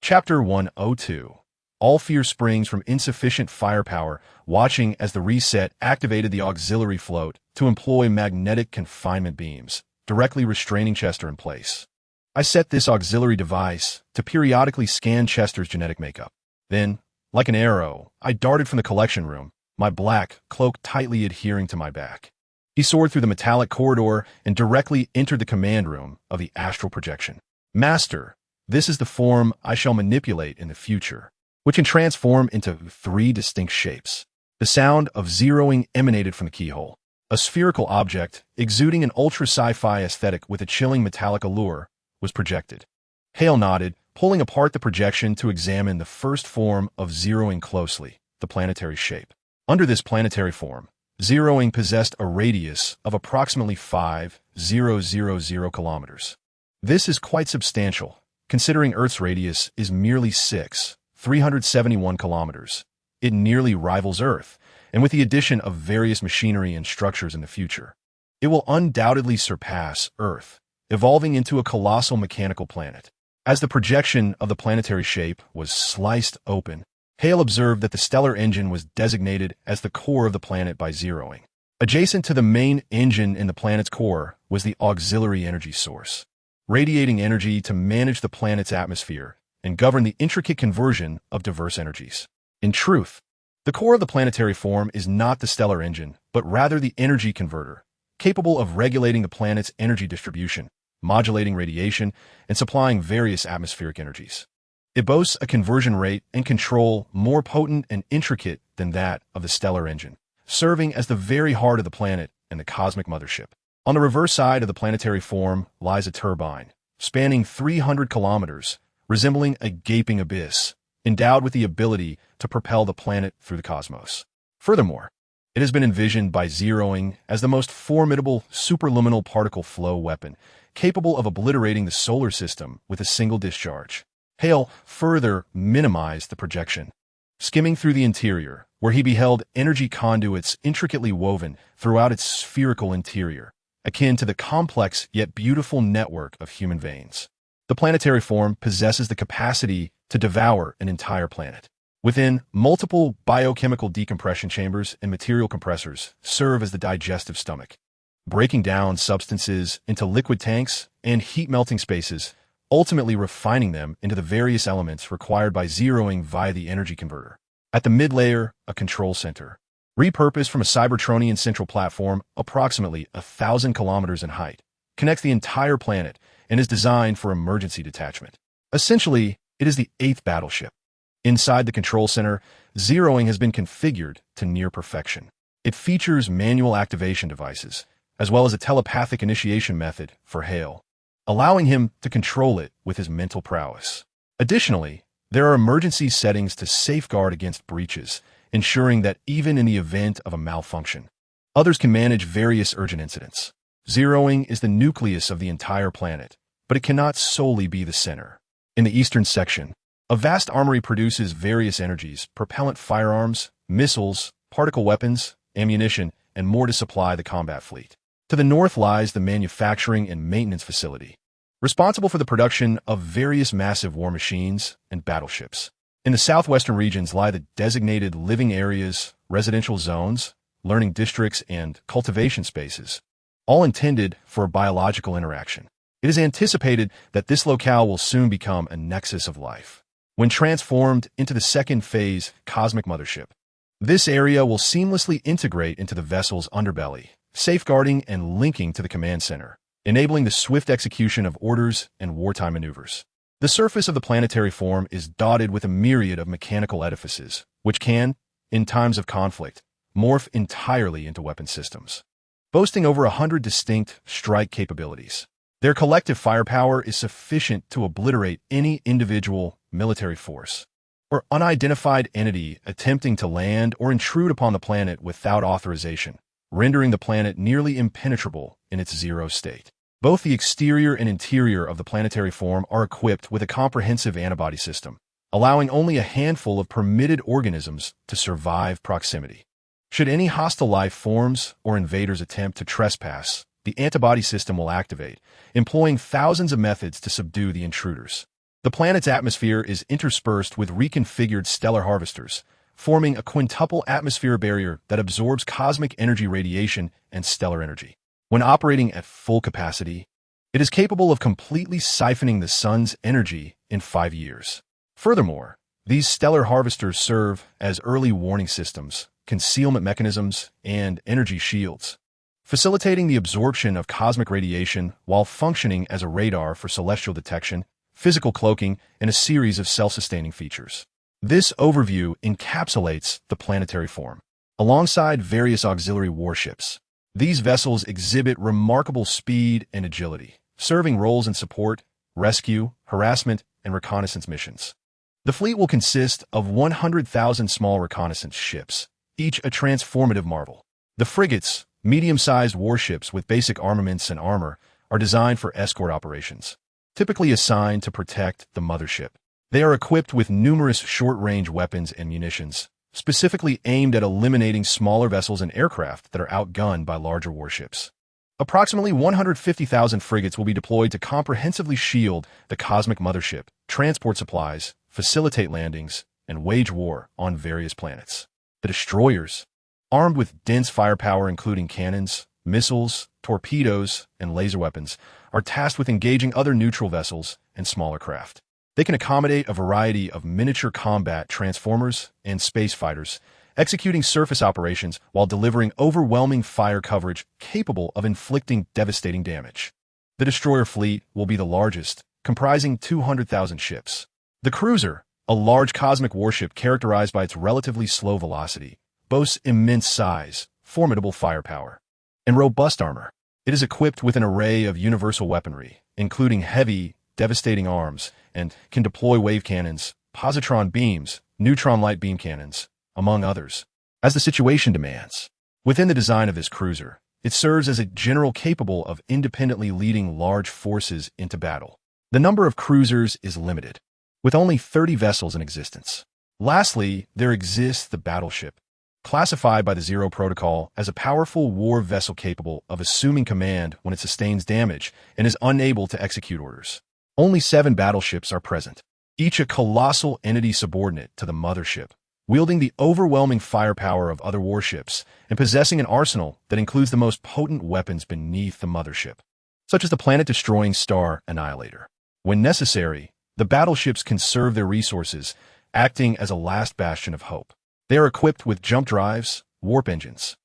Chapter 102. All fear springs from insufficient firepower, watching as the reset activated the auxiliary float to employ magnetic confinement beams, directly restraining Chester in place. I set this auxiliary device to periodically scan Chester's genetic makeup. Then, like an arrow, I darted from the collection room, my black cloak tightly adhering to my back. He soared through the metallic corridor and directly entered the command room of the astral projection. Master, this is the form I shall manipulate in the future, which can transform into 3 distinct shapes. The sound of zeroing emanated from the keyhole. A spherical object, exuding an ultra-sci-fi aesthetic with a chilling metallic allure, was projected. Hale nodded, pulling apart the projection to examine the first form of zeroing closely, the planetary shape. Under this planetary form, zeroing possessed a radius of approximately 5,000 kilometers. This is quite substantial, considering Earth's radius is merely 6,371 kilometers. It nearly rivals Earth, and with the addition of various machinery and structures in the future, it will undoubtedly surpass Earth, evolving into a colossal mechanical planet. As the projection of the planetary shape was sliced open, Hale observed that the stellar engine was designated as the core of the planet by zeroing. Adjacent to the main engine in the planet's core was the auxiliary energy source, radiating energy to manage the planet's atmosphere and govern the intricate conversion of diverse energies. In truth, the core of the planetary form is not the stellar engine, but rather the energy converter, capable of regulating the planet's energy distribution, modulating radiation, and supplying various atmospheric energies. It boasts a conversion rate and control more potent and intricate than that of the stellar engine, serving as the very heart of the planet and the cosmic mothership. On the reverse side of the planetary form lies a turbine, spanning 300 kilometers, resembling a gaping abyss, endowed with the ability to propel the planet through the cosmos. Furthermore, it has been envisioned by zeroing as the most formidable superluminal particle flow weapon, capable of obliterating the solar system with a single discharge. Hale further minimized the projection, skimming through the interior, where he beheld energy conduits intricately woven throughout its spherical interior, akin to the complex yet beautiful network of human veins. The planetary form possesses the capacity to devour an entire planet. Within, multiple biochemical decompression chambers and material compressors serve as the digestive stomach, breaking down substances into liquid tanks and heat-melting spaces, ultimately refining them into the various elements required by zeroing via the energy converter. At the mid-layer, a control center, repurposed from a Cybertronian central platform approximately 1,000 kilometers in height, connects the entire planet and is designed for emergency detachment. Essentially, it is the 8th battleship. Inside the control center, zeroing has been configured to near perfection. It features manual activation devices, as well as a telepathic initiation method for Hale, allowing him to control it with his mental prowess. Additionally, There are emergency settings to safeguard against breaches, ensuring that even in the event of a malfunction, others can manage various urgent incidents. Zeroing is the nucleus of the entire planet, but it cannot solely be the center. In the eastern section, a vast armory produces various energies, propellant firearms, missiles, particle weapons, ammunition, and more to supply the combat fleet. To the north lies the manufacturing and maintenance facility, responsible for the production of various massive war machines and battleships. In the southwestern regions lie the designated living areas, residential zones, learning districts, and cultivation spaces, all intended for biological interaction. It is anticipated that this locale will soon become a nexus of life. When transformed into the second phase cosmic mothership, this area will seamlessly integrate into the vessel's underbelly, safeguarding and linking to the command center, enabling the swift execution of orders and wartime maneuvers. The surface of the planetary form is dotted with a myriad of mechanical edifices, which can, in times of conflict, morph entirely into weapon systems. Boasting over 100 distinct strike capabilities, their collective firepower is sufficient to obliterate any individual military force or unidentified entity attempting to land or intrude upon the planet without authorization, rendering the planet nearly impenetrable in its zero state. Both the exterior and interior of the planetary form are equipped with a comprehensive antibody system, allowing only a handful of permitted organisms to survive proximity. Should any hostile life forms or invaders attempt to trespass, the antibody system will activate, employing thousands of methods to subdue the intruders. The planet's atmosphere is interspersed with reconfigured stellar harvesters, forming a quintuple atmosphere barrier that absorbs cosmic energy radiation and stellar energy. When operating at full capacity, it is capable of completely siphoning the sun's energy in 5 years. Furthermore, these stellar harvesters serve as early warning systems, concealment mechanisms, and energy shields, facilitating the absorption of cosmic radiation while functioning as a radar for celestial detection, physical cloaking, and a series of self-sustaining features. This overview encapsulates the planetary form, alongside various auxiliary warships. These vessels exhibit remarkable speed and agility, serving roles in support, rescue, harassment, and reconnaissance missions. The fleet will consist of 100,000 small reconnaissance ships, each a transformative marvel. The frigates, medium-sized warships with basic armaments and armor, are designed for escort operations, typically assigned to protect the mothership. They are equipped with numerous short-range weapons and munitions, specifically aimed at eliminating smaller vessels and aircraft that are outgunned by larger warships. Approximately 150,000 frigates will be deployed to comprehensively shield the cosmic mothership, transport supplies, facilitate landings, and wage war on various planets. The destroyers, armed with dense firepower including cannons, missiles, torpedoes, and laser weapons, are tasked with engaging other neutral vessels and smaller craft. They can accommodate a variety of miniature combat transformers and space fighters, executing surface operations while delivering overwhelming fire coverage capable of inflicting devastating damage. The destroyer fleet will be the largest, comprising 200,000 ships. The cruiser, a large cosmic warship characterized by its relatively slow velocity, boasts immense size, formidable firepower, and robust armor. It is equipped with an array of universal weaponry, including heavy, devastating arms, and can deploy wave cannons, positron beams, neutron light beam cannons, among others, as the situation demands. Within the design of this cruiser, it serves as a general capable of independently leading large forces into battle. The number of cruisers is limited, with only 30 vessels in existence. Lastly, there exists the battleship, classified by the Zero Protocol as a powerful war vessel capable of assuming command when it sustains damage and is unable to execute orders. Only 7 battleships are present, each a colossal entity subordinate to the mothership, wielding the overwhelming firepower of other warships and possessing an arsenal that includes the most potent weapons beneath the mothership, such as the planet-destroying Star Annihilator. When necessary, the battleships conserve their resources, acting as a last bastion of hope. They are equipped with jump drives, warp engines,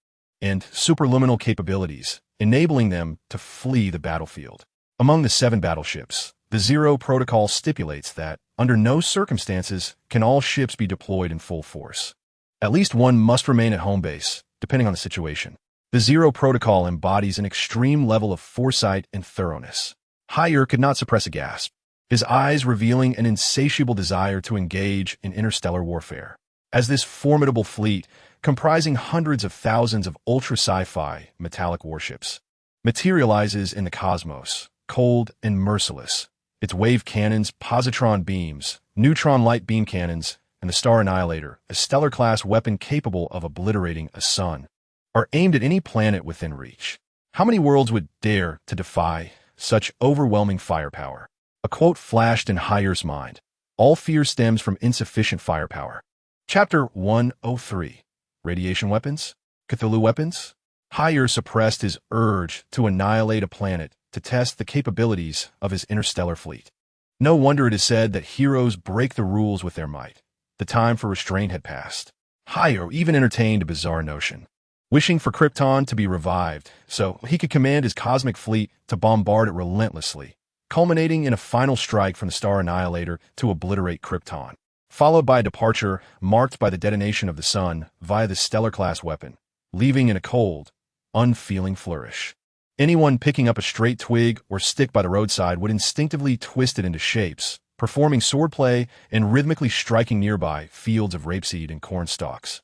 and superluminal capabilities, enabling them to flee the battlefield. Among the 7 battleships, the Zero Protocol stipulates that, under no circumstances, can all ships be deployed in full force. At least one must remain at home base, depending on the situation. The Zero Protocol embodies an extreme level of foresight and thoroughness. Higher could not suppress a gasp. his eyes revealing an insatiable desire to engage in interstellar warfare. As this formidable fleet, comprising hundreds of thousands of ultra-sci-fi metallic warships, materializes in the cosmos, cold and merciless, its wave cannons, positron beams, neutron light beam cannons, and the Star Annihilator, a stellar-class weapon capable of obliterating a sun, are aimed at any planet within reach. How many worlds would dare to defy such overwhelming firepower? A quote flashed in Hayer's mind. All fear stems from insufficient firepower. Chapter 103. Radiation Weapons? Cthulhu Weapons? Hayer suppressed his urge to annihilate a planet to test the capabilities of his interstellar fleet. No wonder it is said that heroes break the rules with their might. The time for restraint had passed. Hayer even entertained a bizarre notion, wishing for Krypton to be revived so he could command his cosmic fleet to bombard it relentlessly, culminating in a final strike from the Star Annihilator to obliterate Krypton, followed by a departure marked by the detonation of the sun via the stellar-class weapon, leaving in a cold, unfeeling flourish. Anyone picking up a straight twig or stick by the roadside would instinctively twist it into shapes, performing swordplay and rhythmically striking nearby fields of rapeseed and corn stalks,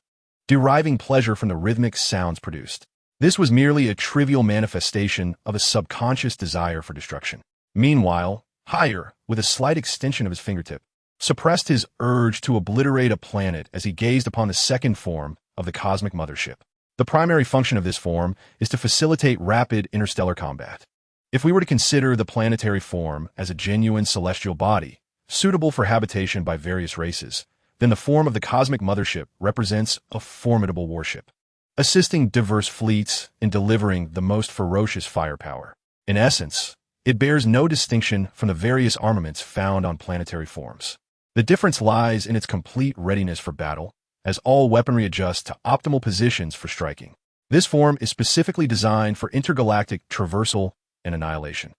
deriving pleasure from the rhythmic sounds produced. This was merely a trivial manifestation of a subconscious desire for destruction. Meanwhile, Hayer, with a slight extension of his fingertip, suppressed his urge to obliterate a planet as he gazed upon the second form of the cosmic mothership. The primary function of this form is to facilitate rapid interstellar combat. If we were to consider the planetary form as a genuine celestial body, suitable for habitation by various races, then the form of the cosmic mothership represents a formidable warship, assisting diverse fleets in delivering the most ferocious firepower. In essence, it bears no distinction from the various armaments found on planetary forms. The difference lies in its complete readiness for battle, as all weaponry adjusts to optimal positions for striking. This form is specifically designed for intergalactic traversal and annihilation.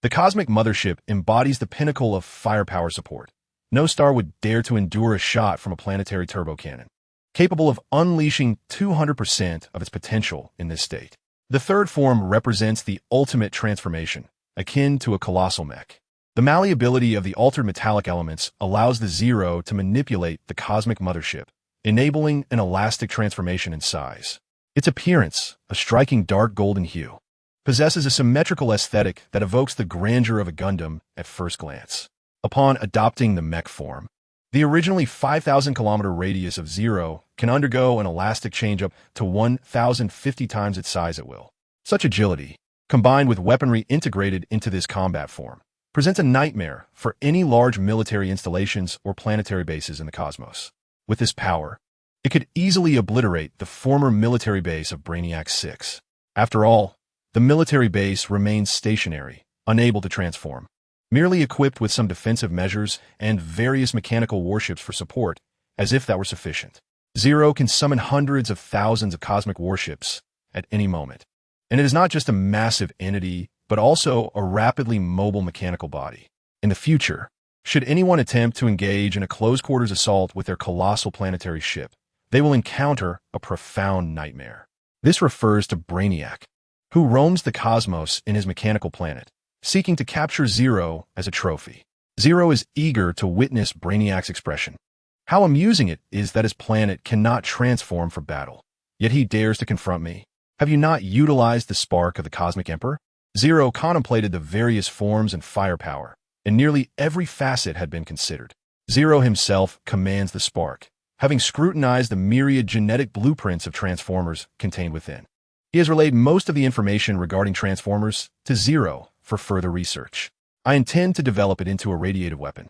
The cosmic mothership embodies the pinnacle of firepower support. No star would dare to endure a shot from a planetary turbocannon, capable of unleashing 200% of its potential in this state. The third form represents the ultimate transformation, akin to a colossal mech. The malleability of the altered metallic elements allows the Zero to manipulate the cosmic mothership, enabling an elastic transformation in size. Its appearance, a striking dark golden hue, possesses a symmetrical aesthetic that evokes the grandeur of a Gundam at first glance. Upon adopting the mech form, the originally 5,000-kilometer radius of Zero can undergo an elastic change-up to 1,050 times its size at will. Such agility, combined with weaponry integrated into this combat form, presents a nightmare for any large military installations or planetary bases in the cosmos. With this power, it could easily obliterate the former military base of Brainiac 6. After all, the military base remains stationary, unable to transform, merely equipped with some defensive measures and various mechanical warships for support, as if that were sufficient. Zero can summon hundreds of thousands of cosmic warships at any moment. And it is not just a massive entity, but also a rapidly mobile mechanical body. In the future, should anyone attempt to engage in a close-quarters assault with their colossal planetary ship, they will encounter a profound nightmare. This refers to Brainiac, who roams the cosmos in his mechanical planet, seeking to capture Zero as a trophy. Zero is eager to witness Brainiac's expression. How amusing it is that his planet cannot transform for battle, yet he dares to confront me. Have you not utilized the spark of the Cosmic Emperor? Zero contemplated the various forms and firepower, and nearly every facet had been considered. Zero himself commands the spark, having scrutinized the myriad genetic blueprints of Transformers contained within. He has relayed most of the information regarding Transformers to Zero for further research. I intend to develop it into a radiative weapon.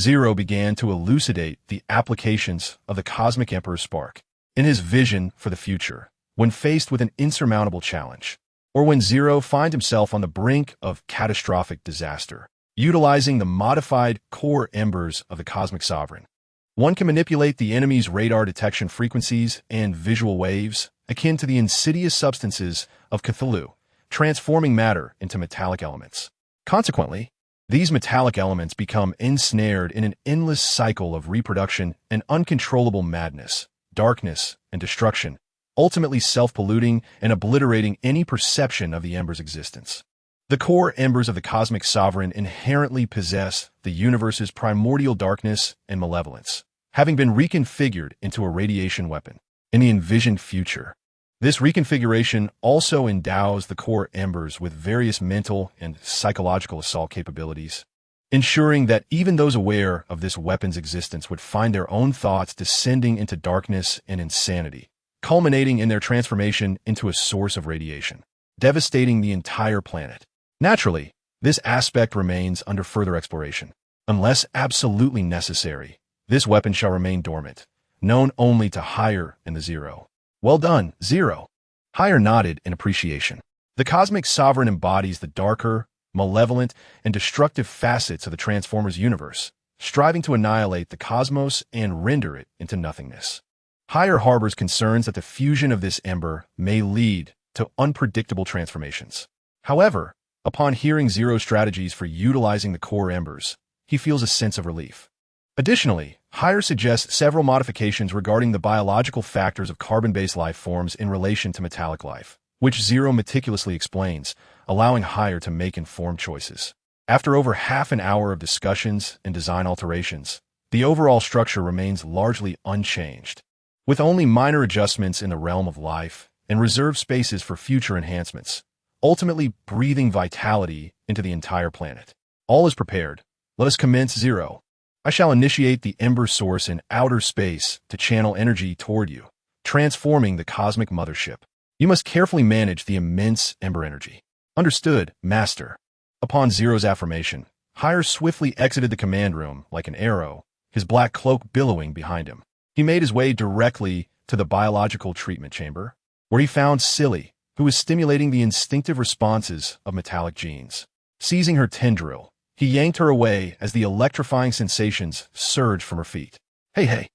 Zero began to elucidate the applications of the Cosmic Emperor's spark in his vision for the future, when faced with an insurmountable challenge, or when Zero finds himself on the brink of catastrophic disaster. Utilizing the modified core embers of the Cosmic Sovereign, one can manipulate the enemy's radar detection frequencies and visual waves, akin to the insidious substances of Cthulhu, transforming matter into metallic elements. Consequently, these metallic elements become ensnared in an endless cycle of reproduction and uncontrollable madness, darkness, and destruction, ultimately self-polluting and obliterating any perception of the ember's existence. The core embers of the cosmic sovereign inherently possess the universe's primordial darkness and malevolence, having been reconfigured into a radiation weapon. In the envisioned future, this reconfiguration also endows the core embers with various mental and psychological assault capabilities, ensuring that even those aware of this weapon's existence would find their own thoughts descending into darkness and insanity, culminating in their transformation into a source of radiation, devastating the entire planet. Naturally, this aspect remains under further exploration. Unless absolutely necessary, this weapon shall remain dormant, known only to Higher and the Zero. Well done, Zero. Higher nodded in appreciation. The cosmic sovereign embodies the darker, malevolent, and destructive facets of the Transformers universe, striving to annihilate the cosmos and render it into nothingness. Higher harbors concerns that the fusion of this ember may lead to unpredictable transformations. However, upon hearing Zero's strategies for utilizing the core embers, he feels a sense of relief. Additionally, Higher suggests several modifications regarding the biological factors of carbon-based life forms in relation to metallic life, which Zero meticulously explains, allowing Higher to make informed choices. After over half an hour of discussions and design alterations, the overall structure remains largely unchanged, with only minor adjustments in the realm of life and reserved spaces for future enhancements, ultimately breathing vitality into the entire planet. All is prepared. Let us commence, Zero. I shall initiate the ember source in outer space to channel energy toward you, transforming the cosmic mothership. You must carefully manage the immense ember energy. Understood, Master. Upon Zero's affirmation, Higher swiftly exited the command room like an arrow, his black cloak billowing behind him. He made his way directly to the biological treatment chamber, where he found Silly, who was stimulating the instinctive responses of metallic genes. Seizing her tendril, he yanked her away as the electrifying sensations surged from her feet. Hey,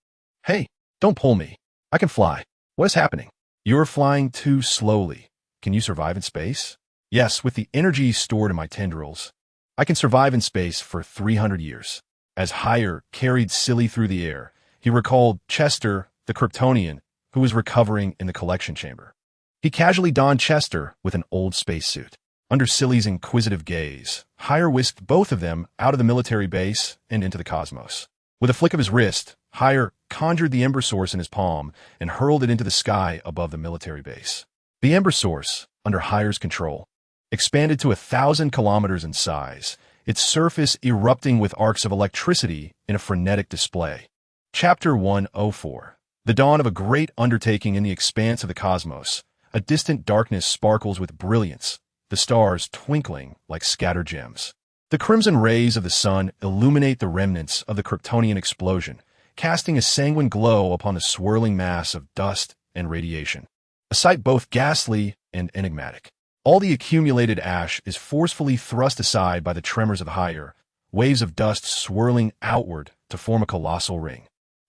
don't pull me. I can fly. What is happening? You're flying too slowly. Can you survive in space? Yes, with the energy stored in my tendrils, I can survive in space for 300 years. As Higher carried Silly through the air, he recalled Chester, the Kryptonian, who was recovering in the collection chamber. He casually donned Chester with an old spacesuit. Under Silly's inquisitive gaze, Higher whisked both of them out of the military base and into the cosmos. With a flick of his wrist, Higher conjured the ember source in his palm and hurled it into the sky above the military base. The ember source, under Higher's control, expanded to 1,000 kilometers in size, its surface erupting with arcs of electricity in a frenetic display. Chapter 104. The dawn of a great undertaking in the expanse of the cosmos. A distant darkness sparkles with brilliance, the stars twinkling like scattered gems. The crimson rays of the sun illuminate the remnants of the Kryptonian explosion, casting a sanguine glow upon the swirling mass of dust and radiation. A sight both ghastly and enigmatic. All the accumulated ash is forcefully thrust aside by the tremors of Higher, waves of dust swirling outward to form a colossal ring.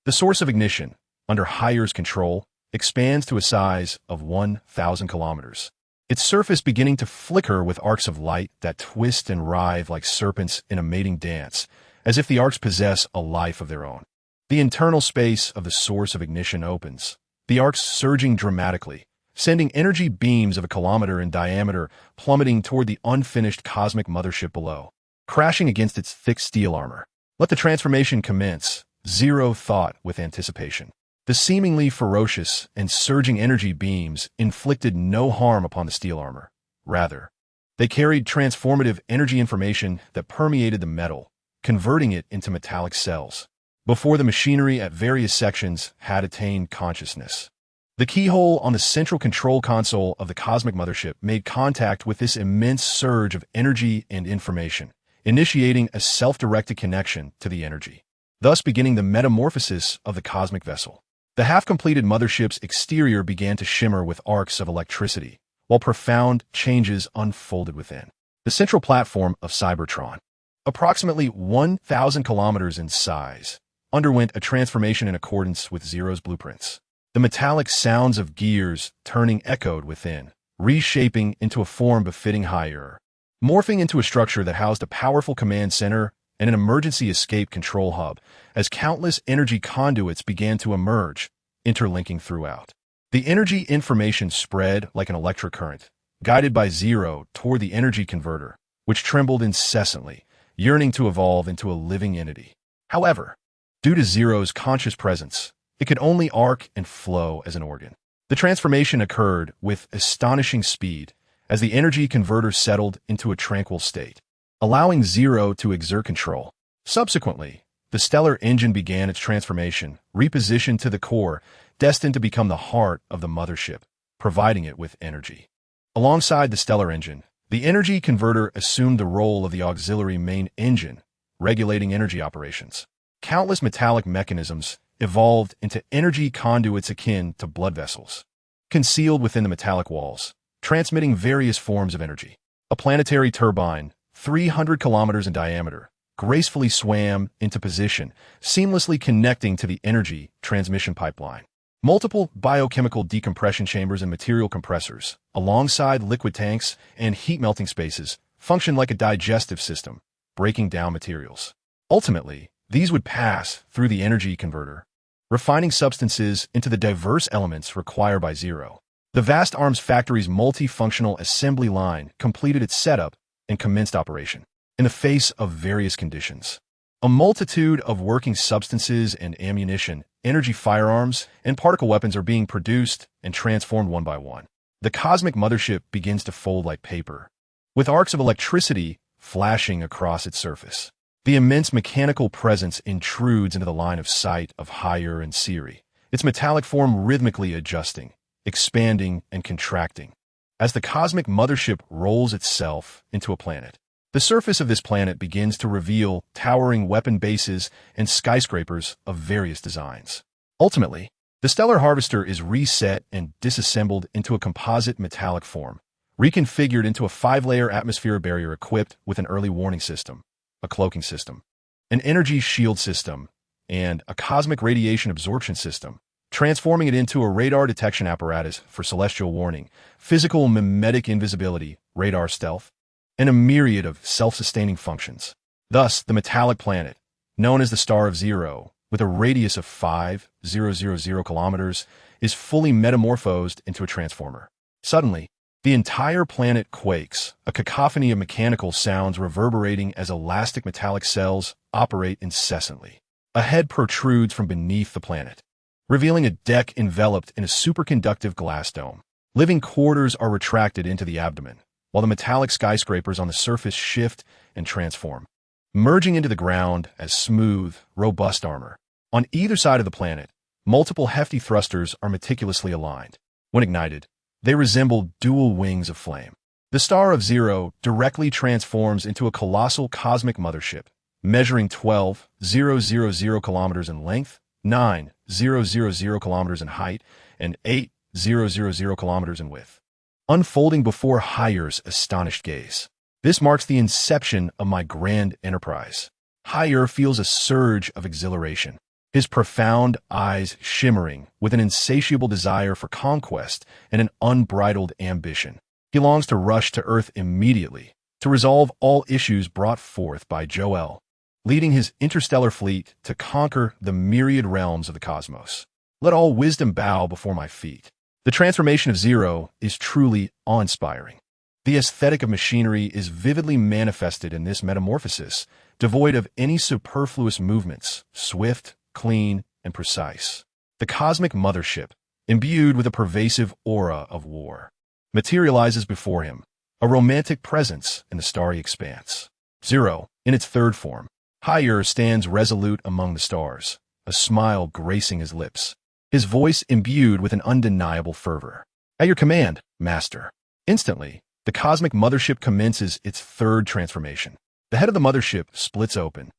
The source of ignition, under Higher's control, expands to a size of 1,000 kilometers. Its surface beginning to flicker with arcs of light that twist and writhe like serpents in a mating dance, as if the arcs possess a life of their own. The internal space of the source of ignition opens, the arcs surging dramatically, sending energy beams of a kilometer in diameter plummeting toward the unfinished cosmic mothership below, crashing against its thick steel armor. Let the transformation commence, Zero thought with anticipation. The seemingly ferocious and surging energy beams inflicted no harm upon the steel armor. Rather, they carried transformative energy information that permeated the metal, converting it into metallic cells, before the machinery at various sections had attained consciousness. The keyhole on the central control console of the cosmic mothership made contact with this immense surge of energy and information, initiating a self-directed connection to the energy, thus beginning the metamorphosis of the cosmic vessel. The half-completed mothership's exterior began to shimmer with arcs of electricity, while profound changes unfolded within. The central platform of Cybertron, approximately 1,000 kilometers in size, underwent a transformation in accordance with Zero's blueprints. The metallic sounds of gears turning echoed within, reshaping into a form befitting Higher, morphing into a structure that housed a powerful command center and an emergency escape control hub, as countless energy conduits began to emerge, interlinking throughout. The energy information spread like an electric current, guided by Zero toward the energy converter, which trembled incessantly, yearning to evolve into a living entity. However, due to Zero's conscious presence, it could only arc and flow as an organ. The transformation occurred with astonishing speed as the energy converter settled into a tranquil state, allowing Zero to exert control. Subsequently, the stellar engine began its transformation, repositioned to the core, destined to become the heart of the mothership, providing it with energy. Alongside the stellar engine, the energy converter assumed the role of the auxiliary main engine, regulating energy operations. Countless metallic mechanisms evolved into energy conduits akin to blood vessels, concealed within the metallic walls, transmitting various forms of energy. A planetary turbine, 300 kilometers in diameter, gracefully swam into position, seamlessly connecting to the energy transmission pipeline. Multiple biochemical decompression chambers and material compressors, alongside liquid tanks and heat-melting spaces, function like a digestive system, breaking down materials. Ultimately, these would pass through the energy converter, refining substances into the diverse elements required by Zero. The vast arms factory's multifunctional assembly line completed its setup and commenced operation. In the face of various conditions, a multitude of working substances and ammunition, energy firearms, and particle weapons are being produced and transformed one by one. The cosmic mothership begins to fold like paper, with arcs of electricity flashing across its surface. The immense mechanical presence intrudes into the line of sight of Higher and Siri, its metallic form rhythmically adjusting, expanding, and contracting, as the cosmic mothership rolls itself into a planet. The surface of this planet begins to reveal towering weapon bases and skyscrapers of various designs. Ultimately, the stellar harvester is reset and disassembled into a composite metallic form, reconfigured into a 5-layer atmosphere barrier equipped with an early warning system, a cloaking system, an energy shield system, and a cosmic radiation absorption system, transforming it into a radar detection apparatus for celestial warning, physical mimetic invisibility, radar stealth, and a myriad of self-sustaining functions. Thus, the metallic planet, known as the Star of Zero, with a radius of 5,000 kilometers, is fully metamorphosed into a transformer. Suddenly, the entire planet quakes, a cacophony of mechanical sounds reverberating as elastic metallic cells operate incessantly. A head protrudes from beneath the planet, revealing a deck enveloped in a superconductive glass dome. Living quarters are retracted into the abdomen, while the metallic skyscrapers on the surface shift and transform, merging into the ground as smooth, robust armor. On either side of the planet, multiple hefty thrusters are meticulously aligned. When ignited, they resemble dual wings of flame. The Star of Zero directly transforms into a colossal cosmic mothership, measuring 12,000 kilometers in length, 9,000 kilometers in height, and 8,000 kilometers in width, unfolding before Higher's astonished gaze. This marks the inception of my grand enterprise. Higher feels a surge of exhilaration, his profound eyes shimmering with an insatiable desire for conquest and an unbridled ambition. He longs to rush to Earth immediately, to resolve all issues brought forth by Joel, leading his interstellar fleet to conquer the myriad realms of the cosmos. Let all wisdom bow before my feet. The transformation of Zero is truly awe-inspiring. The aesthetic of machinery is vividly manifested in this metamorphosis, devoid of any superfluous movements, swift, clean, and precise. The cosmic mothership, imbued with a pervasive aura of war, materializes before him, a romantic presence in the starry expanse. Zero, in its third form, Higher stands resolute among the stars, a smile gracing his lips, his voice imbued with an undeniable fervor. At your command, Master. Instantly, the cosmic mothership commences its third transformation. The head of the mothership splits open,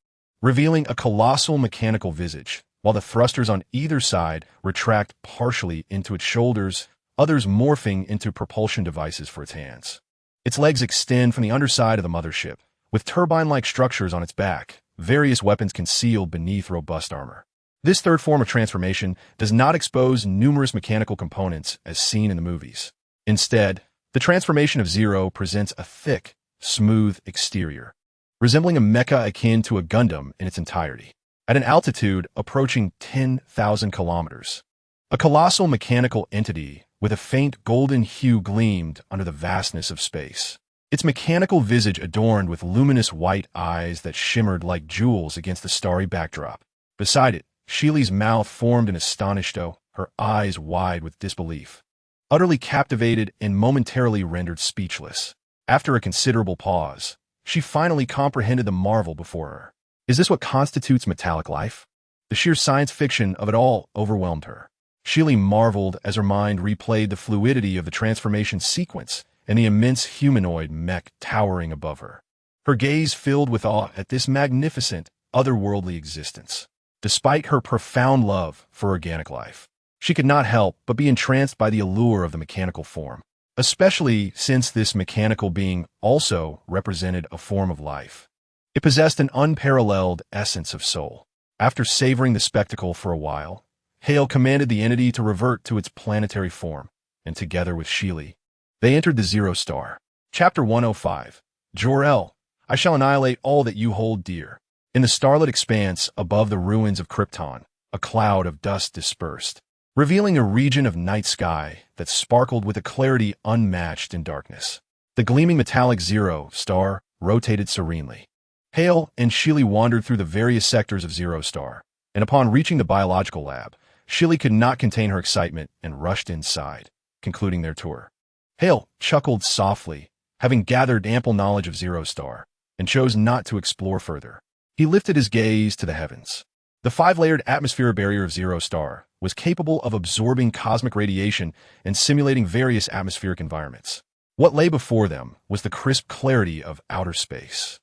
revealing a colossal mechanical visage, while the thrusters on either side retract partially into its shoulders, others morphing into propulsion devices for its hands. Its legs extend from the underside of the mothership, with turbine-like structures on its back, various weapons concealed beneath robust armor. This third form of transformation does not expose numerous mechanical components as seen in the movies. Instead, the transformation of Zero presents a thick, smooth exterior, resembling a mecha akin to a Gundam in its entirety. At an altitude approaching 10,000 kilometers, a colossal mechanical entity with a faint golden hue gleamed under the vastness of space. Its mechanical visage adorned with luminous white eyes that shimmered like jewels against the starry backdrop. Beside it, Sheely's mouth formed an astonished O, her eyes wide with disbelief. Utterly captivated and momentarily rendered speechless. After a considerable pause, she finally comprehended the marvel before her. Is this what constitutes metallic life? The sheer science fiction of it all overwhelmed her. Sheely marveled as her mind replayed the fluidity of the transformation sequence and the immense humanoid mech towering above her. Her gaze filled with awe at this magnificent, otherworldly existence. Despite her profound love for organic life, she could not help but be entranced by the allure of the mechanical form, especially since this mechanical being also represented a form of life. It possessed an unparalleled essence of soul. After savoring the spectacle for a while, Hale commanded the entity to revert to its planetary form, and together with Sheely, they entered the Zero Star. Chapter 105. Jor-El, I shall annihilate all that you hold dear. In the starlit expanse above the ruins of Krypton, a cloud of dust dispersed, revealing a region of night sky that sparkled with a clarity unmatched in darkness. The gleaming metallic Zero Star rotated serenely. Hale and Sheely wandered through the various sectors of Zero Star, and upon reaching the biological lab, Sheely could not contain her excitement and rushed inside, concluding their tour. Hale chuckled softly, having gathered ample knowledge of Zero Star, and chose not to explore further. He lifted his gaze to the heavens. The 5-layered atmosphere barrier of Zero Star was capable of absorbing cosmic radiation and simulating various atmospheric environments. What lay before them was the crisp clarity of outer space.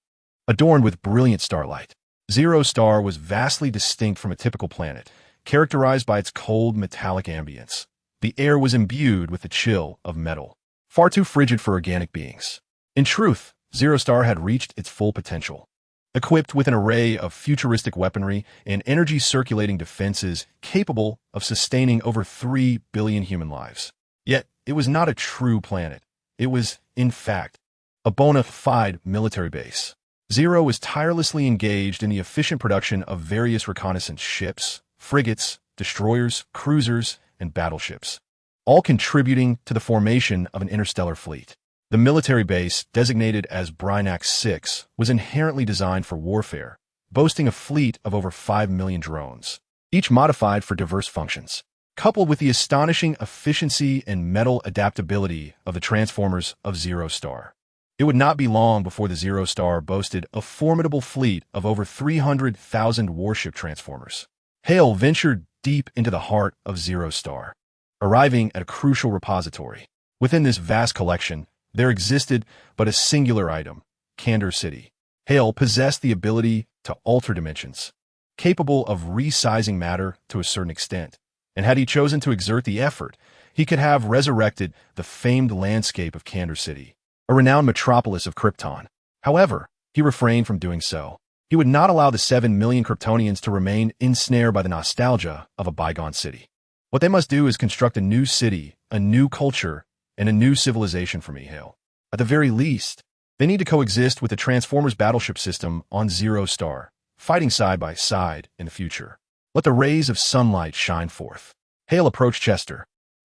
Adorned with brilliant starlight, Zero Star was vastly distinct from a typical planet, characterized by its cold metallic ambience. The air was imbued with the chill of metal, far too frigid for organic beings. In truth, Zero Star had reached its full potential. Equipped with an array of futuristic weaponry and energy-circulating defenses capable of sustaining over 3 billion human lives. Yet, it was not a true planet. It was, in fact, a bona fide military base. Zero was tirelessly engaged in the efficient production of various reconnaissance ships, frigates, destroyers, cruisers, and battleships, all contributing to the formation of an interstellar fleet. The military base, designated as Brynax 6, was inherently designed for warfare, boasting a fleet of over 5 million drones, each modified for diverse functions. Coupled with the astonishing efficiency and metal adaptability of the transformers of Zero Star, it would not be long before the Zero Star boasted a formidable fleet of over 300,000 warship transformers. Hale ventured deep into the heart of Zero Star, arriving at a crucial repository. Within this vast collection, there existed but a singular item, Candor City. Hale possessed the ability to alter dimensions, capable of resizing matter to a certain extent, and had he chosen to exert the effort, he could have resurrected the famed landscape of Candor City, a renowned metropolis of Krypton. However, he refrained from doing so. He would not allow the 7 million Kryptonians to remain ensnared by the nostalgia of a bygone city. What they must do is construct a new city, a new culture, and a new civilization for me, Hale. At the very least, they need to coexist with the Transformers battleship system on Zero Star, fighting side by side in the future. Let the rays of sunlight shine forth. Hale approached Chester,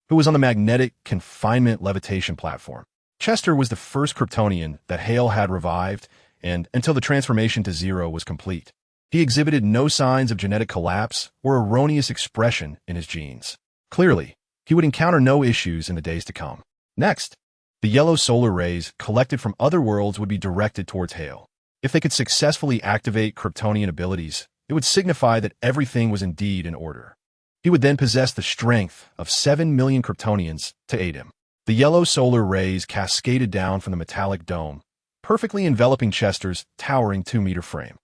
who was on the magnetic confinement levitation platform. Chester was the first Kryptonian that Hale had revived, and until the transformation to Zero was complete, he exhibited no signs of genetic collapse or erroneous expression in his genes. Clearly, he would encounter no issues in the days to come. Next, the yellow solar rays collected from other worlds would be directed towards Hale. If they could successfully activate Kryptonian abilities, it would signify that everything was indeed in order. He would then possess the strength of 7 million Kryptonians to aid him. The yellow solar rays cascaded down from the metallic dome, perfectly enveloping Chester's towering 2-meter frame.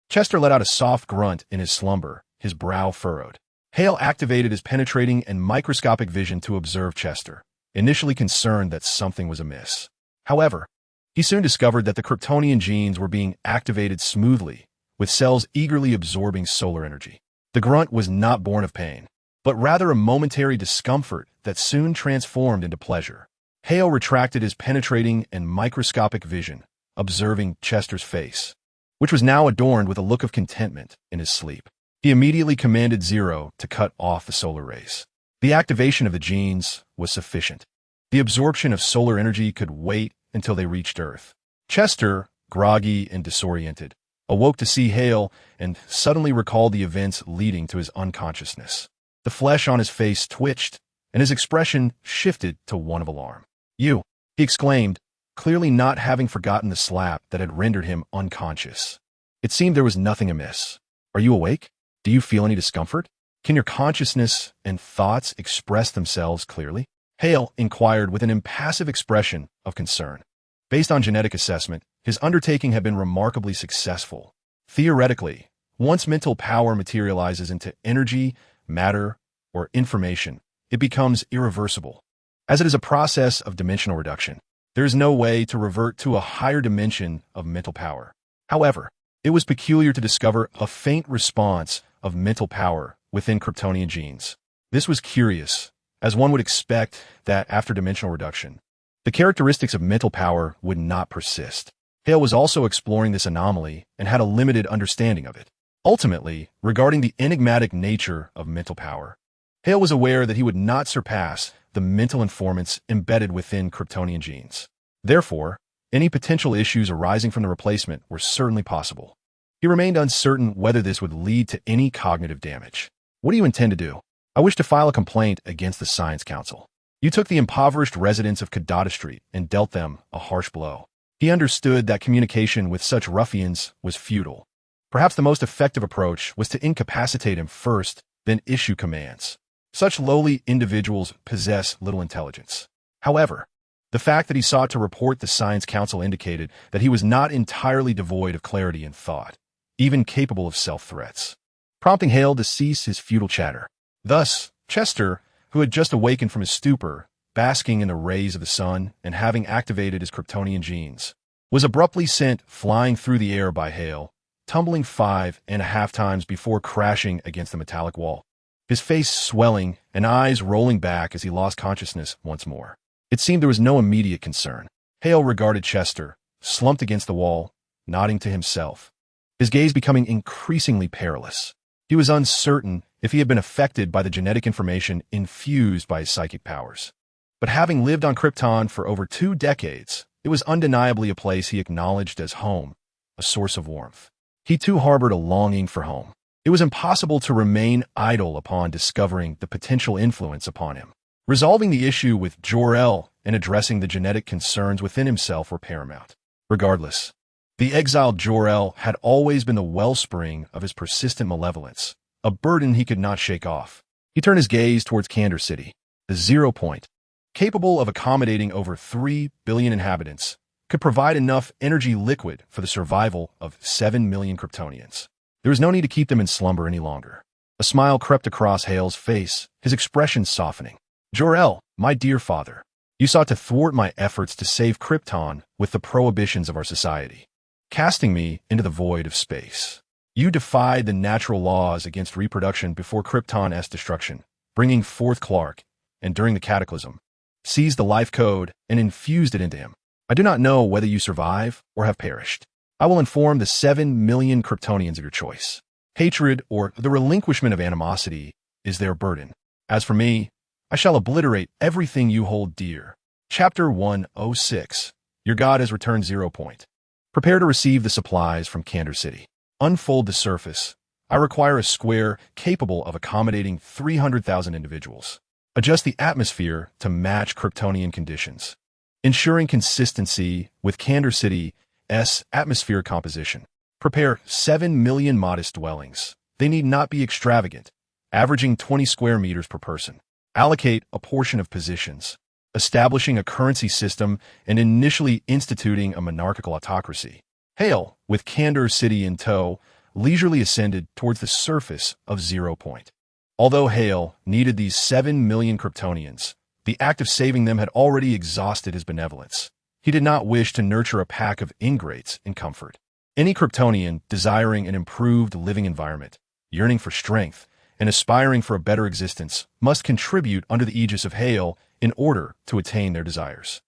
Chester let out a soft grunt in his slumber, his brow furrowed. Hale activated his penetrating and microscopic vision to observe Chester, initially concerned that something was amiss. However, he soon discovered that the Kryptonian genes were being activated smoothly, with cells eagerly absorbing solar energy. The grunt was not born of pain, but rather a momentary discomfort that soon transformed into pleasure. Hale retracted his penetrating and microscopic vision, observing Chester's face, which was now adorned with a look of contentment in his sleep. He immediately commanded Zero to cut off the solar rays. The activation of the genes was sufficient. The absorption of solar energy could wait until they reached Earth. Chester, groggy and disoriented, awoke to see Hale and suddenly recalled the events leading to his unconsciousness. The flesh on his face twitched, and his expression shifted to one of alarm. "You!" he exclaimed, clearly not having forgotten the slap that had rendered him unconscious. It seemed there was nothing amiss. "Are you awake? Do you feel any discomfort? Can your consciousness and thoughts express themselves clearly?" Hale inquired with an impassive expression of concern. Based on genetic assessment, his undertaking had been remarkably successful. Theoretically, once mental power materializes into energy, matter, or information, it becomes irreversible. As it is a process of dimensional reduction, there is no way to revert to a higher dimension of mental power. However, it was peculiar to discover a faint response of mental power within Kryptonian genes. This was curious, as one would expect that after dimensional reduction, the characteristics of mental power would not persist. Hale was also exploring this anomaly and had a limited understanding of it. Ultimately, regarding the enigmatic nature of mental power, Hale was aware that he would not surpass the mental informants embedded within Kryptonian genes. Therefore, any potential issues arising from the replacement were certainly possible. He remained uncertain whether this would lead to any cognitive damage. "What do you intend to do?" "I wish to file a complaint against the Science Council. You took the impoverished residents of Kadada Street and dealt them a harsh blow." He understood that communication with such ruffians was futile. Perhaps the most effective approach was to incapacitate him first, then issue commands. Such lowly individuals possess little intelligence. However, the fact that he sought to report the Science Council indicated that he was not entirely devoid of clarity in thought, even capable of self-threats, prompting Hale to cease his futile chatter. Thus, Chester, who had just awakened from his stupor, basking in the rays of the sun and having activated his Kryptonian genes, was abruptly sent flying through the air by Hale, tumbling 5.5 times before crashing against the metallic wall, his face swelling and eyes rolling back as he lost consciousness once more. It seemed there was no immediate concern. Hale regarded Chester, slumped against the wall, nodding to himself, his gaze becoming increasingly perilous. He was uncertain if he had been affected by the genetic information infused by his psychic powers. But having lived on Krypton for over 2 decades, it was undeniably a place he acknowledged as home, a source of warmth. He too harbored a longing for home. It was impossible to remain idle upon discovering the potential influence upon him. Resolving the issue with Jor-El and addressing the genetic concerns within himself were paramount. Regardless, the exiled Jor-El had always been the wellspring of his persistent malevolence, a burden he could not shake off. He turned his gaze towards Kandor City, the 0 point, capable of accommodating over 3 billion inhabitants, could provide enough energy liquid for the survival of 7 million Kryptonians. There was no need to keep them in slumber any longer. A smile crept across Hale's face, his expression softening. "Jor-El, my dear father, you sought to thwart my efforts to save Krypton with the prohibitions of our society, casting me into the void of space. You defied the natural laws against reproduction before Krypton's destruction, bringing forth Clark, and during the cataclysm, seized the life code and infused it into him. I do not know whether you survive or have perished. I will inform the 7 million Kryptonians of your choice. Hatred or the relinquishment of animosity is their burden. As for me, I shall obliterate everything you hold dear." Chapter 106. Your God has returned 0 point. Prepare to receive the supplies from Kandor City. Unfold the surface. I require a square capable of accommodating 300,000 individuals. Adjust the atmosphere to match Kryptonian conditions, ensuring consistency with Kandor City's atmospheric composition. Prepare 7 million modest dwellings. They need not be extravagant, averaging 20 square meters per person. Allocate a portion of positions, establishing a currency system and initially instituting a monarchical autocracy. Hale, with Kandor City in tow, leisurely ascended towards the surface of 0 point. Although Hale needed these 7 million Kryptonians, the act of saving them had already exhausted his benevolence. He did not wish to nurture a pack of ingrates in comfort. Any Kryptonian desiring an improved living environment, yearning for strength, and aspiring for a better existence must contribute under the aegis of Hale in order to attain their desires.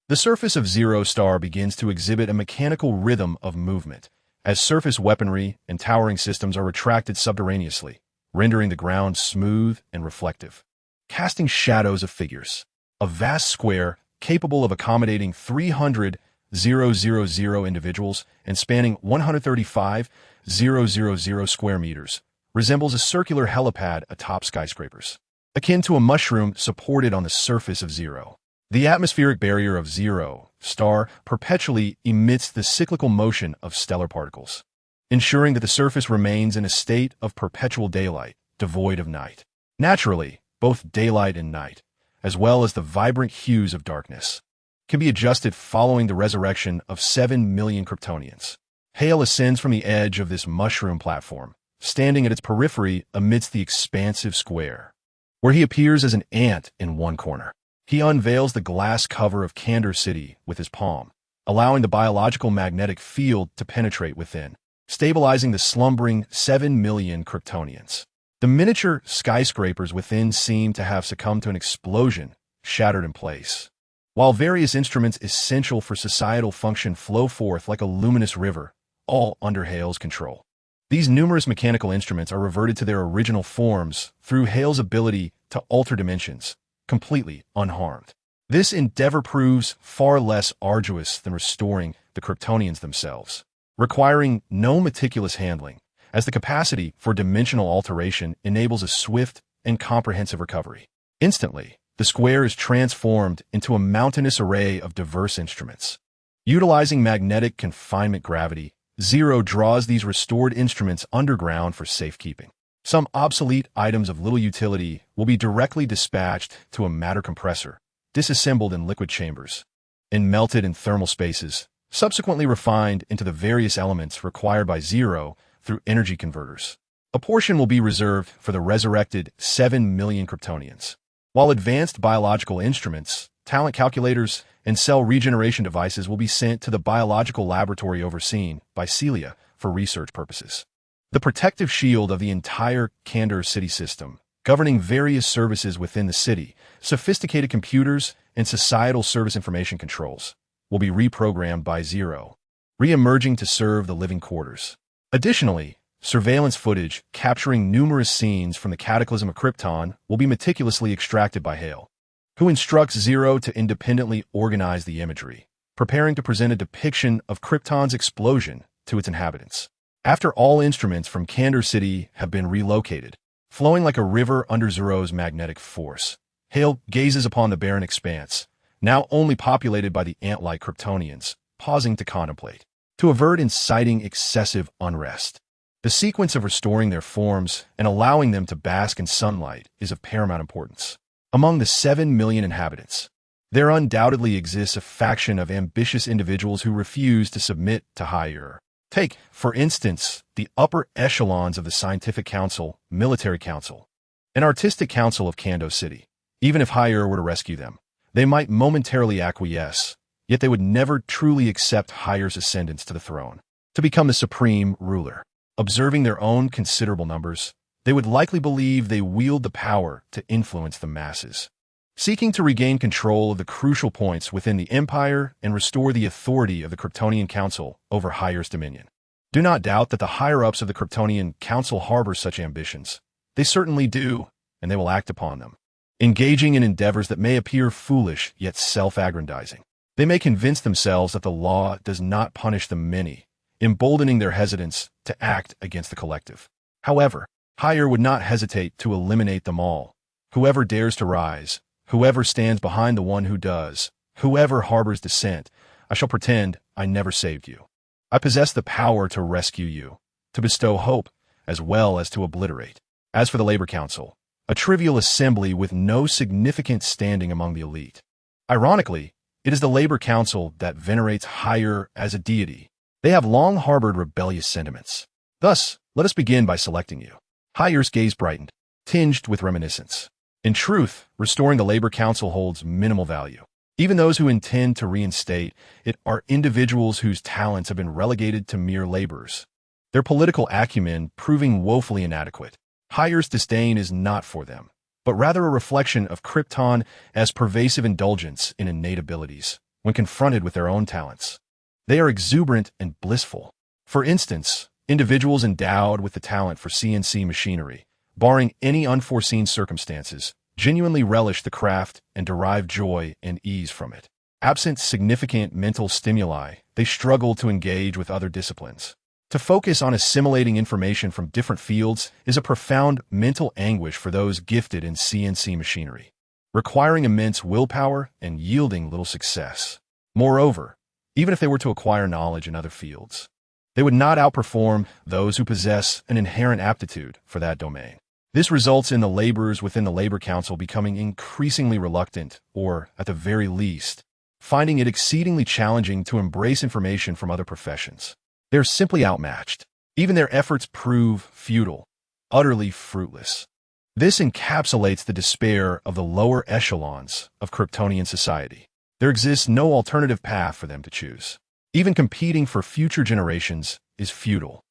The surface of Zero Star begins to exhibit a mechanical rhythm of movement, as surface weaponry and towering systems are retracted subterraneously, rendering the ground smooth and reflective, casting shadows of figures. a vast square capable of accommodating 300,000 individuals and spanning 135,000 square meters, resembles a circular helipad atop skyscrapers, akin to a mushroom supported on the surface of Zero. The atmospheric barrier of Zero star perpetually emits the cyclical motion of stellar particles, ensuring that the surface remains in a state of perpetual daylight, devoid of night. Naturally, both daylight and night, as well as the vibrant hues of darkness, can be adjusted following the resurrection of 7 million Kryptonians. Hale ascends from the edge of this mushroom platform, standing at its periphery amidst the expansive square, where he appears as an ant in one corner. He unveils the glass cover of Candor City with his palm, allowing the biological magnetic field to penetrate within, stabilizing the slumbering 7 million Kryptonians. The miniature skyscrapers within seem to have succumbed to an explosion, shattered in place, while various instruments essential for societal function flow forth like a luminous river, all under Hale's control. These numerous mechanical instruments are reverted to their original forms through Hale's ability to alter dimensions, completely unharmed. This endeavor proves far less arduous than restoring the Kryptonians themselves, requiring no meticulous handling, as the capacity for dimensional alteration enables a swift and comprehensive recovery. Instantly, the square is transformed into a mountainous array of diverse instruments. Utilizing magnetic confinement gravity, Zero draws these restored instruments underground for safekeeping. Some obsolete items of little utility will be directly dispatched to a matter compressor, disassembled in liquid chambers, and melted in thermal spaces, subsequently refined into the various elements required by Zero through energy converters. A portion will be reserved for the resurrected 7 million Kryptonians, while advanced biological instruments, talent calculators, and cell regeneration devices will be sent to the biological laboratory overseen by Celia for research purposes. The protective shield of the entire Candor City system, governing various services within the city, sophisticated computers, and societal service information controls, will be reprogrammed by Zero, re-emerging to serve the living quarters. Additionally, surveillance footage capturing numerous scenes from the cataclysm of Krypton will be meticulously extracted by Hale, who instructs Zero to independently organize the imagery, preparing to present a depiction of Krypton's explosion to its inhabitants. After all instruments from Candor City have been relocated, flowing like a river under Zero's magnetic force, Hale gazes upon the barren expanse, now only populated by the ant-like Kryptonians, pausing to contemplate, to avert inciting excessive unrest. The sequence of restoring their forms and allowing them to bask in sunlight is of paramount importance. Among the 7 million inhabitants, there undoubtedly exists a faction of ambitious individuals who refuse to submit to higher. Take, for instance, the upper echelons of the Scientific Council, Military Council, and Artistic Council of Candor City. Even if higher were to rescue them, they might momentarily acquiesce, yet they would never truly accept higher's ascendance to the throne, to become the supreme ruler. Observing their own considerable numbers, they would likely believe they wield the power to influence the masses, seeking to regain control of the crucial points within the Empire and restore the authority of the Kryptonian Council over higher's dominion. Do not doubt that the higher-ups of the Kryptonian Council harbor such ambitions. They certainly do, and they will act upon them, engaging in endeavors that may appear foolish yet self-aggrandizing. They may convince themselves that the law does not punish the many, emboldening their hesitance to act against the collective. However, higher would not hesitate to eliminate them all. Whoever dares to rise, whoever stands behind the one who does, whoever harbors dissent, I shall pretend I never saved you. I possess the power to rescue you, to bestow hope, as well as to obliterate. As for the Labor Council, a trivial assembly with no significant standing among the elite. Ironically, it is the Labor Council that venerates higher as a deity. They have long harbored rebellious sentiments. Thus, let us begin by selecting you. Higher's gaze brightened, tinged with reminiscence. In truth, restoring the Labor Council holds minimal value. Even those who intend to reinstate it are individuals whose talents have been relegated to mere laborers, their political acumen proving woefully inadequate. Higher's disdain is not for them, but rather a reflection of Krypton as pervasive indulgence in innate abilities when confronted with their own talents. They are exuberant and blissful. For instance, individuals endowed with the talent for CNC machinery, barring any unforeseen circumstances, genuinely relish the craft and derive joy and ease from it. Absent significant mental stimuli, they struggle to engage with other disciplines. To focus on assimilating information from different fields is a profound mental anguish for those gifted in CNC machinery, requiring immense willpower and yielding little success. Moreover, even if they were to acquire knowledge in other fields, they would not outperform those who possess an inherent aptitude for that domain. This results in the laborers within the Labor Council becoming increasingly reluctant, or, at the very least, finding it exceedingly challenging to embrace information from other professions. They're simply outmatched. Even their efforts prove futile, utterly fruitless. This encapsulates the despair of the lower echelons of Kryptonian society. There exists no alternative path for them to choose. Even competing for future generations is futile.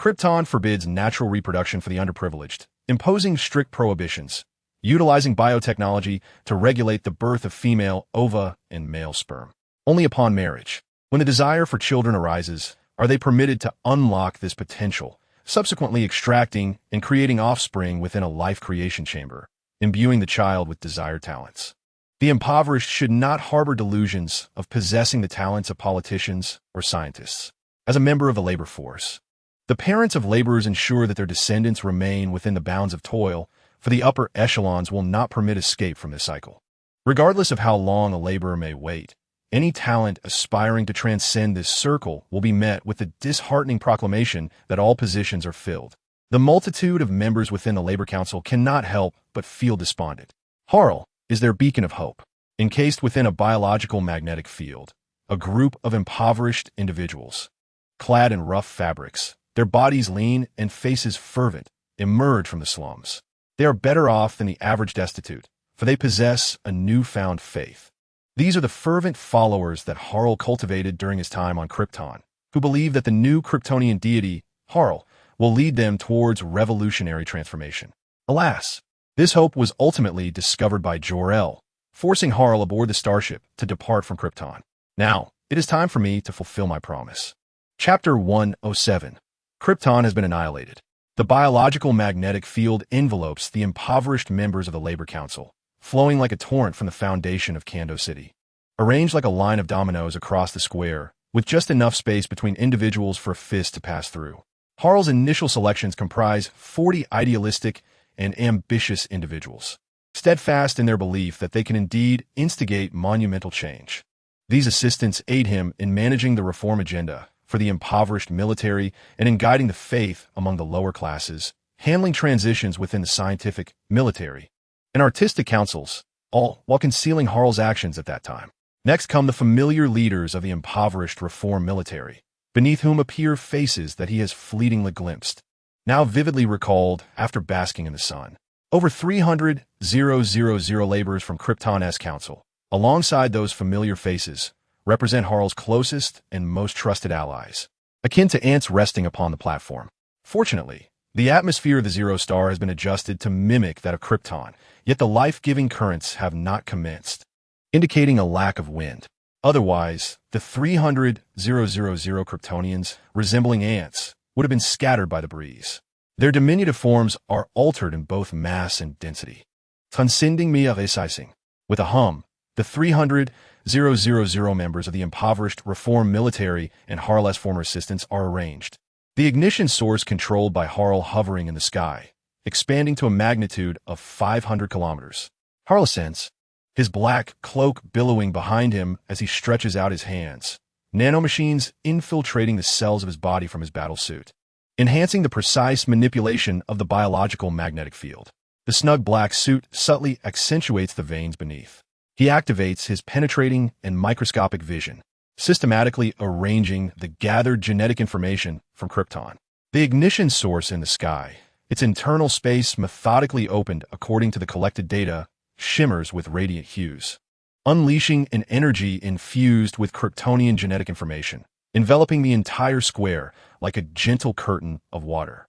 Krypton forbids natural reproduction for the underprivileged, imposing strict prohibitions, utilizing biotechnology to regulate the birth of female ova and male sperm. Only upon marriage, when the desire for children arises, are they permitted to unlock this potential, subsequently extracting and creating offspring within a life creation chamber, imbuing the child with desired talents. The impoverished should not harbor delusions of possessing the talents of politicians or scientists. As a member of the labor force, the parents of laborers ensure that their descendants remain within the bounds of toil, for the upper echelons will not permit escape from this cycle. Regardless of how long a laborer may wait, any talent aspiring to transcend this circle will be met with the disheartening proclamation that all positions are filled. The multitude of members within the Labor Council cannot help but feel despondent. Harl is their beacon of hope. Encased within a biological magnetic field, a group of impoverished individuals, clad in rough fabrics, their bodies lean and faces fervent, emerge from the slums. They are better off than the average destitute, for they possess a newfound faith. These are the fervent followers that Harl cultivated during his time on Krypton, who believe that the new Kryptonian deity, Harl, will lead them towards revolutionary transformation. Alas, this hope was ultimately discovered by Jor-El, forcing Harl aboard the starship to depart from Krypton. Now, it is time for me to fulfill my promise. Chapter 107. Krypton has been annihilated. The biological magnetic field envelopes the impoverished members of the Labor Council, flowing like a torrent from the foundation of Kando City. Arranged like a line of dominoes across the square, with just enough space between individuals for a fist to pass through. Harl's initial selections comprise 40 idealistic and ambitious individuals, steadfast in their belief that they can indeed instigate monumental change. These assistants aid him in managing the reform agenda for the impoverished military and in guiding the faith among the lower classes, handling transitions within the scientific, military, and artistic councils, all while concealing Harl's actions at that time. Next come the familiar leaders of the impoverished reform military, beneath whom appear faces that he has fleetingly glimpsed, now vividly recalled after basking in the sun. Over 300,000 laborers from Krypton Council, alongside those familiar faces, represent Harl's closest and most trusted allies, akin to ants resting upon the platform. Fortunately, the atmosphere of the Zero Star has been adjusted to mimic that of Krypton, yet the life-giving currents have not commenced, indicating a lack of wind. Otherwise, the 300,000 Kryptonians, resembling ants, would have been scattered by the breeze. Their diminutive forms are altered in both mass and density. Transcending mir resizing. With a hum, the 300,000 members of the impoverished reform military and Harl's former assistants are arranged. The ignition source controlled by Harl hovering in the sky, expanding to a magnitude of 500 kilometers. Harl ascends, his black cloak billowing behind him as he stretches out his hands, nanomachines infiltrating the cells of his body from his battlesuit, enhancing the precise manipulation of the biological magnetic field. The snug black suit subtly accentuates the veins beneath. He activates his penetrating and microscopic vision, systematically arranging the gathered genetic information from Krypton. The ignition source in the sky, its internal space methodically opened according to the collected data, shimmers with radiant hues, unleashing an energy infused with Kryptonian genetic information, enveloping the entire square like a gentle curtain of water.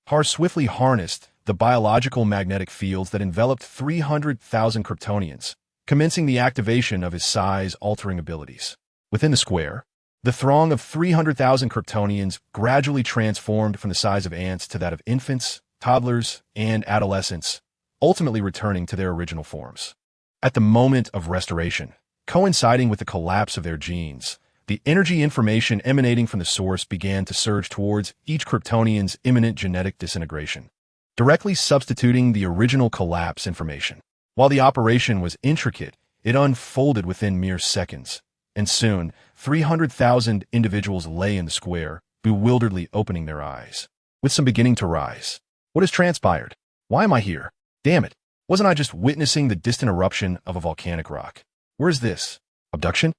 Har swiftly harnessed the biological magnetic fields that enveloped 300,000 Kryptonians, commencing the activation of his size-altering abilities. Within the square, the throng of 300,000 Kryptonians gradually transformed from the size of ants to that of infants, toddlers, and adolescents, ultimately returning to their original forms. At the moment of restoration, coinciding with the collapse of their genes, the energy information emanating from the source began to surge towards each Kryptonian's imminent genetic disintegration, directly substituting the original collapse information. While the operation was intricate, it unfolded within mere seconds, and soon 300,000 individuals lay in the square, bewilderedly opening their eyes, with some beginning to rise. What has transpired? Why am I here? Damn it! Wasn't I just witnessing the distant eruption of a volcanic rock? Where is this? Abduction?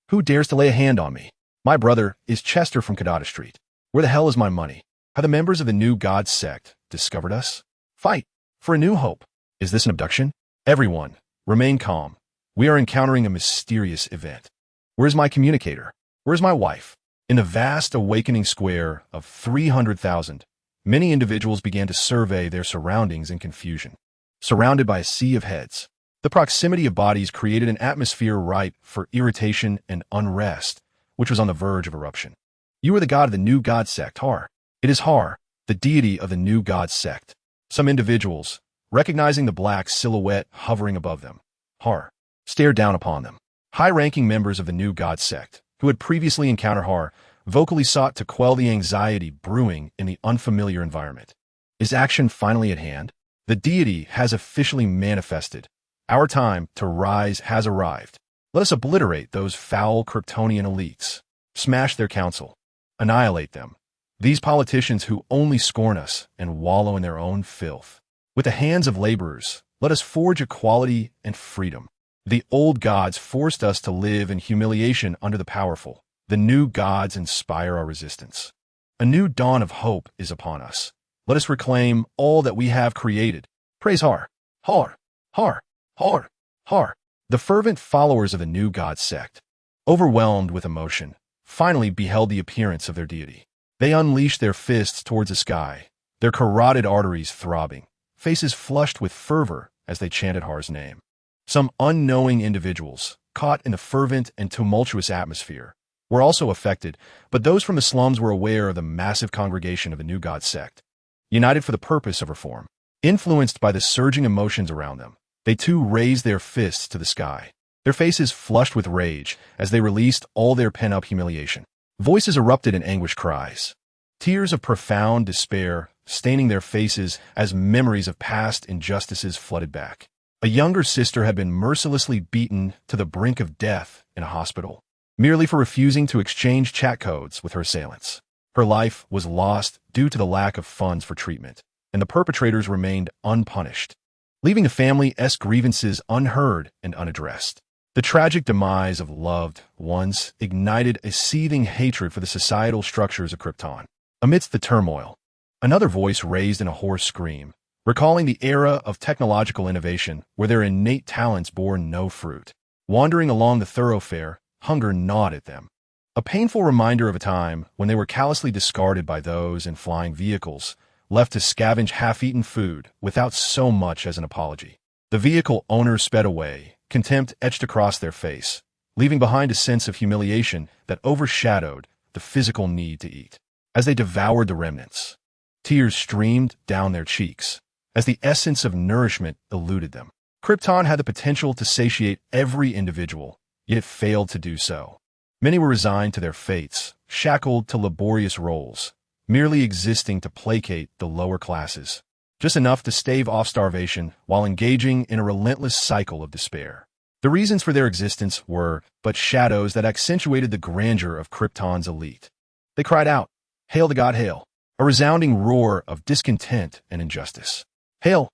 Who dares to lay a hand on me? My brother is Chester from Kadada Street. Where the hell is my money? Have the members of the New God sect discovered us? Fight for a new hope. Is this an abduction? Everyone, remain calm. We are encountering a mysterious event. Where is my communicator? Where is my wife? In the vast awakening square of 300,000, many individuals began to survey their surroundings in confusion. Surrounded by a sea of heads, the proximity of bodies created an atmosphere ripe for irritation and unrest, which was on the verge of eruption. You are the god of the New God sect, Har. It is Har, the deity of the New God sect. Some individuals, recognizing the black silhouette hovering above them, Har, stared down upon them. High-ranking members of the New God sect, who had previously encountered Har, vocally sought to quell the anxiety brewing in the unfamiliar environment. Is action finally at hand? The deity has officially manifested. Our time to rise has arrived. Let us obliterate those foul Kryptonian elites. Smash their council. Annihilate them. These politicians who only scorn us and wallow in their own filth. With the hands of laborers, let us forge equality and freedom. The old gods forced us to live in humiliation under the powerful. The new gods inspire our resistance. A new dawn of hope is upon us. Let us reclaim all that we have created. Praise Har. Har. Har. Har. Har. The fervent followers of the New God sect, overwhelmed with emotion, finally beheld the appearance of their deity. They unleashed their fists towards the sky, their carotid arteries throbbing, faces flushed with fervor as they chanted Har's name. Some unknowing individuals, caught in the fervent and tumultuous atmosphere, were also affected, but those from the slums were aware of the massive congregation of the New God sect, united for the purpose of reform. Influenced by the surging emotions around them, they too raised their fists to the sky, their faces flushed with rage as they released all their pent-up humiliation. Voices erupted in anguished cries, tears of profound despair staining their faces as memories of past injustices flooded back. A younger sister had been mercilessly beaten to the brink of death in a hospital, merely for refusing to exchange chat codes with her assailants. Her life was lost due to the lack of funds for treatment, and the perpetrators remained unpunished, leaving the family's grievances unheard and unaddressed. The tragic demise of loved ones ignited a seething hatred for the societal structures of Krypton. Amidst the turmoil, another voice raised in a hoarse scream, recalling the era of technological innovation where their innate talents bore no fruit. Wandering along the thoroughfare, hunger gnawed at them. A painful reminder of a time when they were callously discarded by those in flying vehicles, left to scavenge half-eaten food without so much as an apology. The vehicle owners sped away, contempt etched across their face, leaving behind a sense of humiliation that overshadowed the physical need to eat. As they devoured the remnants, tears streamed down their cheeks, as the essence of nourishment eluded them. Krypton had the potential to satiate every individual, yet it failed to do so. Many were resigned to their fates, shackled to laborious roles, merely existing to placate the lower classes, just enough to stave off starvation while engaging in a relentless cycle of despair. The reasons for their existence were but shadows that accentuated the grandeur of Krypton's elite. They cried out, "Hail the god, hail!" A resounding roar of discontent and injustice. Hail's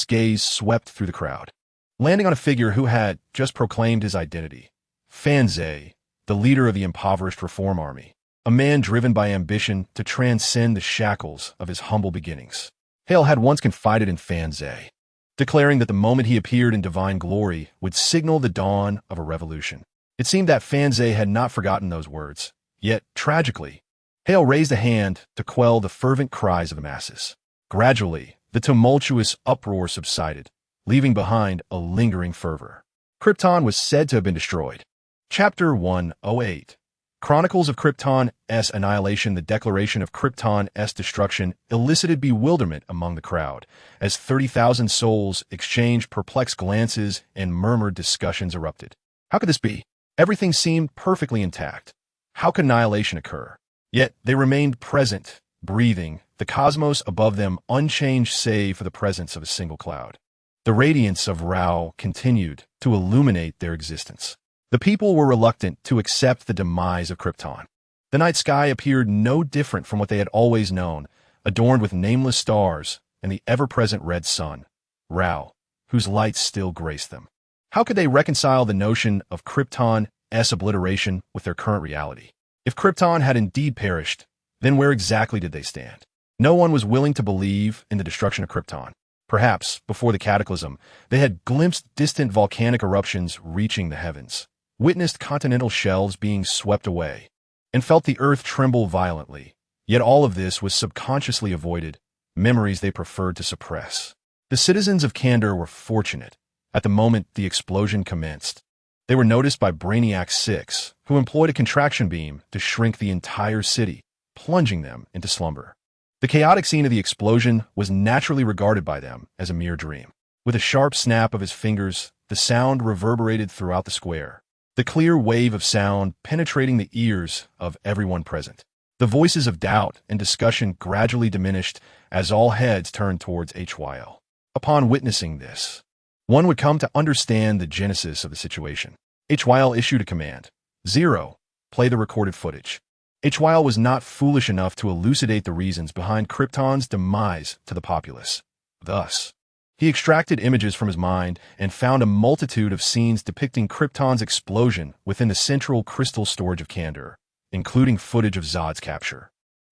gaze swept through the crowd, landing on a figure who had just proclaimed his identity. Fanzay, the leader of the impoverished reform army, a man driven by ambition to transcend the shackles of his humble beginnings. Hale had once confided in Fanzay, declaring that the moment he appeared in divine glory would signal the dawn of a revolution. It seemed that Fanzay had not forgotten those words, yet, tragically, Hale raised a hand to quell the fervent cries of the masses. Gradually, the tumultuous uproar subsided, leaving behind a lingering fervor. Krypton was said to have been destroyed. Chapter 108. Chronicles of Krypton's annihilation, the declaration of Krypton's destruction, elicited bewilderment among the crowd, as 30,000 souls exchanged perplexed glances and murmured discussions erupted. How could this be? Everything seemed perfectly intact. How could annihilation occur? Yet they remained present, breathing, the cosmos above them unchanged save for the presence of a single cloud. The radiance of Ra continued to illuminate their existence. The people were reluctant to accept the demise of Krypton. The night sky appeared no different from what they had always known, adorned with nameless stars and the ever-present red sun, Ra, whose lights still graced them. How could they reconcile the notion of Krypton's obliteration with their current reality? If Krypton had indeed perished, then where exactly did they stand? No one was willing to believe in the destruction of Krypton. Perhaps, before the cataclysm, they had glimpsed distant volcanic eruptions reaching the heavens, witnessed continental shelves being swept away, and felt the earth tremble violently. Yet all of this was subconsciously avoided, memories they preferred to suppress. The citizens of Kandor were fortunate. At the moment the explosion commenced, they were noticed by Brainiac 6, who employed a contraction beam to shrink the entire city, plunging them into slumber. The chaotic scene of the explosion was naturally regarded by them as a mere dream. With a sharp snap of his fingers, the sound reverberated throughout the square, the clear wave of sound penetrating the ears of everyone present. The voices of doubt and discussion gradually diminished as all heads turned towards Hyl. Upon witnessing this, one would come to understand the genesis of the situation. Hyl issued a command. 0. Play the recorded footage. Hyl was not foolish enough to elucidate the reasons behind Krypton's demise to the populace. Thus, he extracted images from his mind and found a multitude of scenes depicting Krypton's explosion within the central crystal storage of Kandor, including footage of Zod's capture,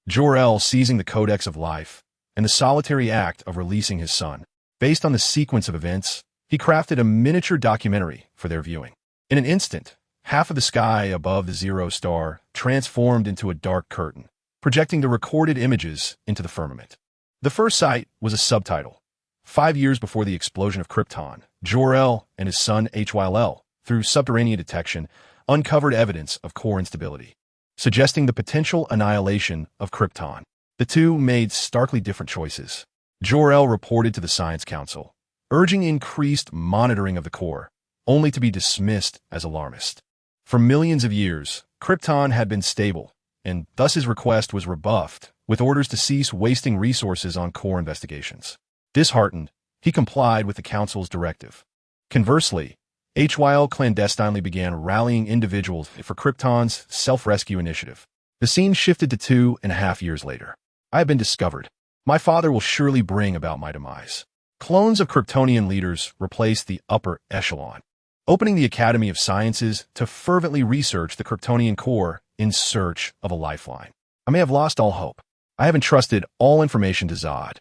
Jor-El seizing the Codex of Life, and the solitary act of releasing his son. Based on the sequence of events, he crafted a miniature documentary for their viewing. In an instant, half of the sky above the Zero Star transformed into a dark curtain, projecting the recorded images into the firmament. The first sight was a subtitle. 5 years before the explosion of Krypton, Jor-El and his son Hyl, through subterranean detection, uncovered evidence of core instability, suggesting the potential annihilation of Krypton. The two made starkly different choices. Jor-El reported to the Science Council, urging increased monitoring of the core, only to be dismissed as alarmist. For millions of years, Krypton had been stable, and thus his request was rebuffed, with orders to cease wasting resources on core investigations. Disheartened, he complied with the Council's directive. Conversely, Hyl clandestinely began rallying individuals for Krypton's self-rescue initiative. The scene shifted to 2.5 years later. I have been discovered. My father will surely bring about my demise. Clones of Kryptonian leaders replaced the upper echelon, opening the Academy of Sciences to fervently research the Kryptonian core in search of a lifeline. I may have lost all hope. I have entrusted all information to Zod.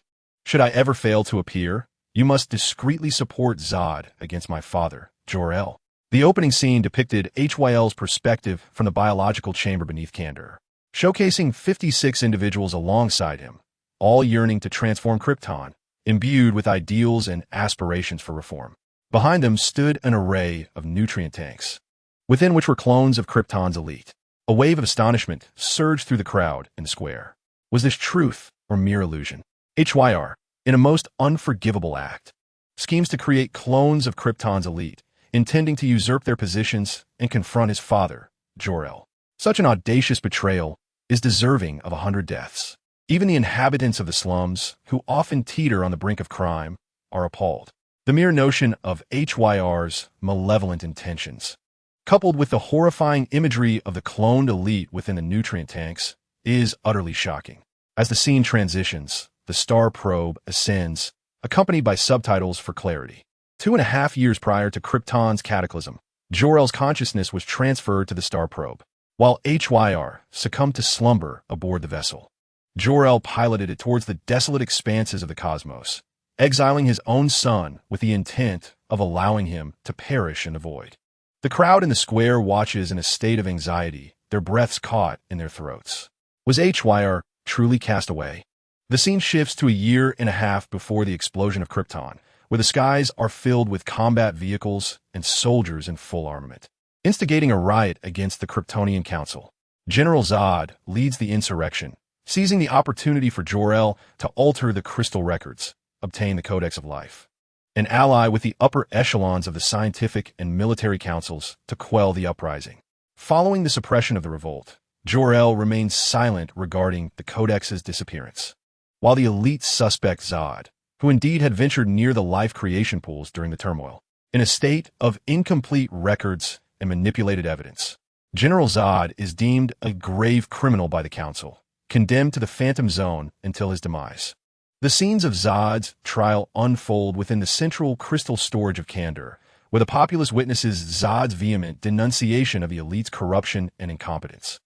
Should I ever fail to appear, you must discreetly support Zod against my father, Jor-El. The opening scene depicted Hyl's perspective from the biological chamber beneath Kandor, showcasing 56 individuals alongside him, all yearning to transform Krypton, imbued with ideals and aspirations for reform. Behind them stood an array of nutrient tanks, within which were clones of Krypton's elite. A wave of astonishment surged through the crowd in the square. Was this truth or mere illusion? Hyl, in a most unforgivable act, schemes to create clones of Krypton's elite, intending to usurp their positions and confront his father, Jor-El. Such an audacious betrayal is deserving of 100 deaths. Even the inhabitants of the slums, who often teeter on the brink of crime, are appalled. The mere notion of Hyl's malevolent intentions, coupled with the horrifying imagery of the cloned elite within the nutrient tanks, is utterly shocking. As the scene transitions, the star probe ascends, accompanied by subtitles for clarity. 2.5 years prior to Krypton's cataclysm, Jor-El's consciousness was transferred to the star probe, while Hyl succumbed to slumber aboard the vessel. Jor-El piloted it towards the desolate expanses of the cosmos, exiling his own son with the intent of allowing him to perish in the void. The crowd in the square watches in a state of anxiety, their breaths caught in their throats. Was Hyl truly cast away? The scene shifts to 1.5 years before the explosion of Krypton, where the skies are filled with combat vehicles and soldiers in full armament, instigating a riot against the Kryptonian Council. General Zod leads the insurrection, seizing the opportunity for Jor-El to alter the crystal records, obtain the Codex of Life, and ally with the upper echelons of the scientific and military councils to quell the uprising. Following the suppression of the revolt, Jor-El remains silent regarding the Codex's disappearance, while the elite suspect Zod, who indeed had ventured near the life creation pools during the turmoil, in a state of incomplete records and manipulated evidence. General Zod is deemed a grave criminal by the Council, condemned to the Phantom Zone until his demise. The scenes of Zod's trial unfold within the central crystal storage of Kandor, where the populace witnesses Zod's vehement denunciation of the elite's corruption and incompetence,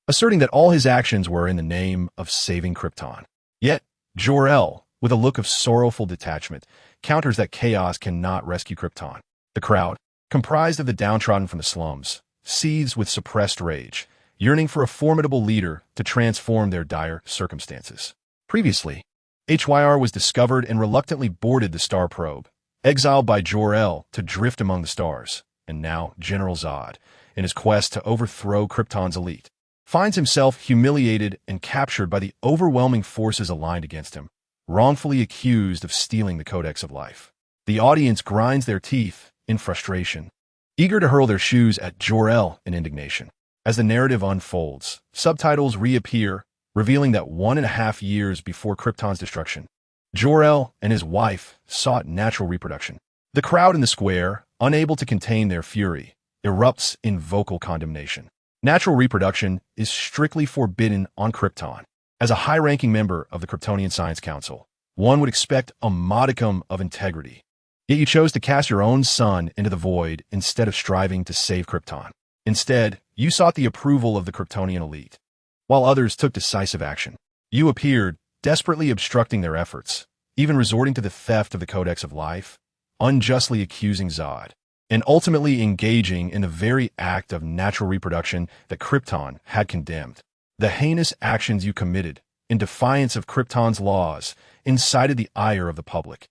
asserting that all his actions were in the name of saving Krypton. Yet, Jor-El, with a look of sorrowful detachment, counters that chaos cannot rescue Krypton. The crowd, comprised of the downtrodden from the slums, seethes with suppressed rage, yearning for a formidable leader to transform their dire circumstances. Previously, HYR was discovered and reluctantly boarded the star probe, exiled by Jor-El to drift among the stars, and now General Zod, in his quest to overthrow Krypton's elite, finds himself humiliated and captured by the overwhelming forces aligned against him, wrongfully accused of stealing the Codex of Life. The audience grinds their teeth in frustration, eager to hurl their shoes at Jor-El in indignation. As the narrative unfolds, subtitles reappear, revealing that 1.5 years before Krypton's destruction, Jor-El and his wife sought natural reproduction. The crowd in the square, unable to contain their fury, erupts in vocal condemnation. Natural reproduction is strictly forbidden on Krypton. As a high-ranking member of the Kryptonian Science Council, one would expect a modicum of integrity. Yet you chose to cast your own son into the void instead of striving to save Krypton. Instead, you sought the approval of the Kryptonian elite, while others took decisive action. You appeared, desperately obstructing their efforts, even resorting to the theft of the Codex of Life, unjustly accusing Zod, and ultimately engaging in the very act of natural reproduction that Krypton had condemned. The heinous actions you committed, in defiance of Krypton's laws, incited the ire of the public,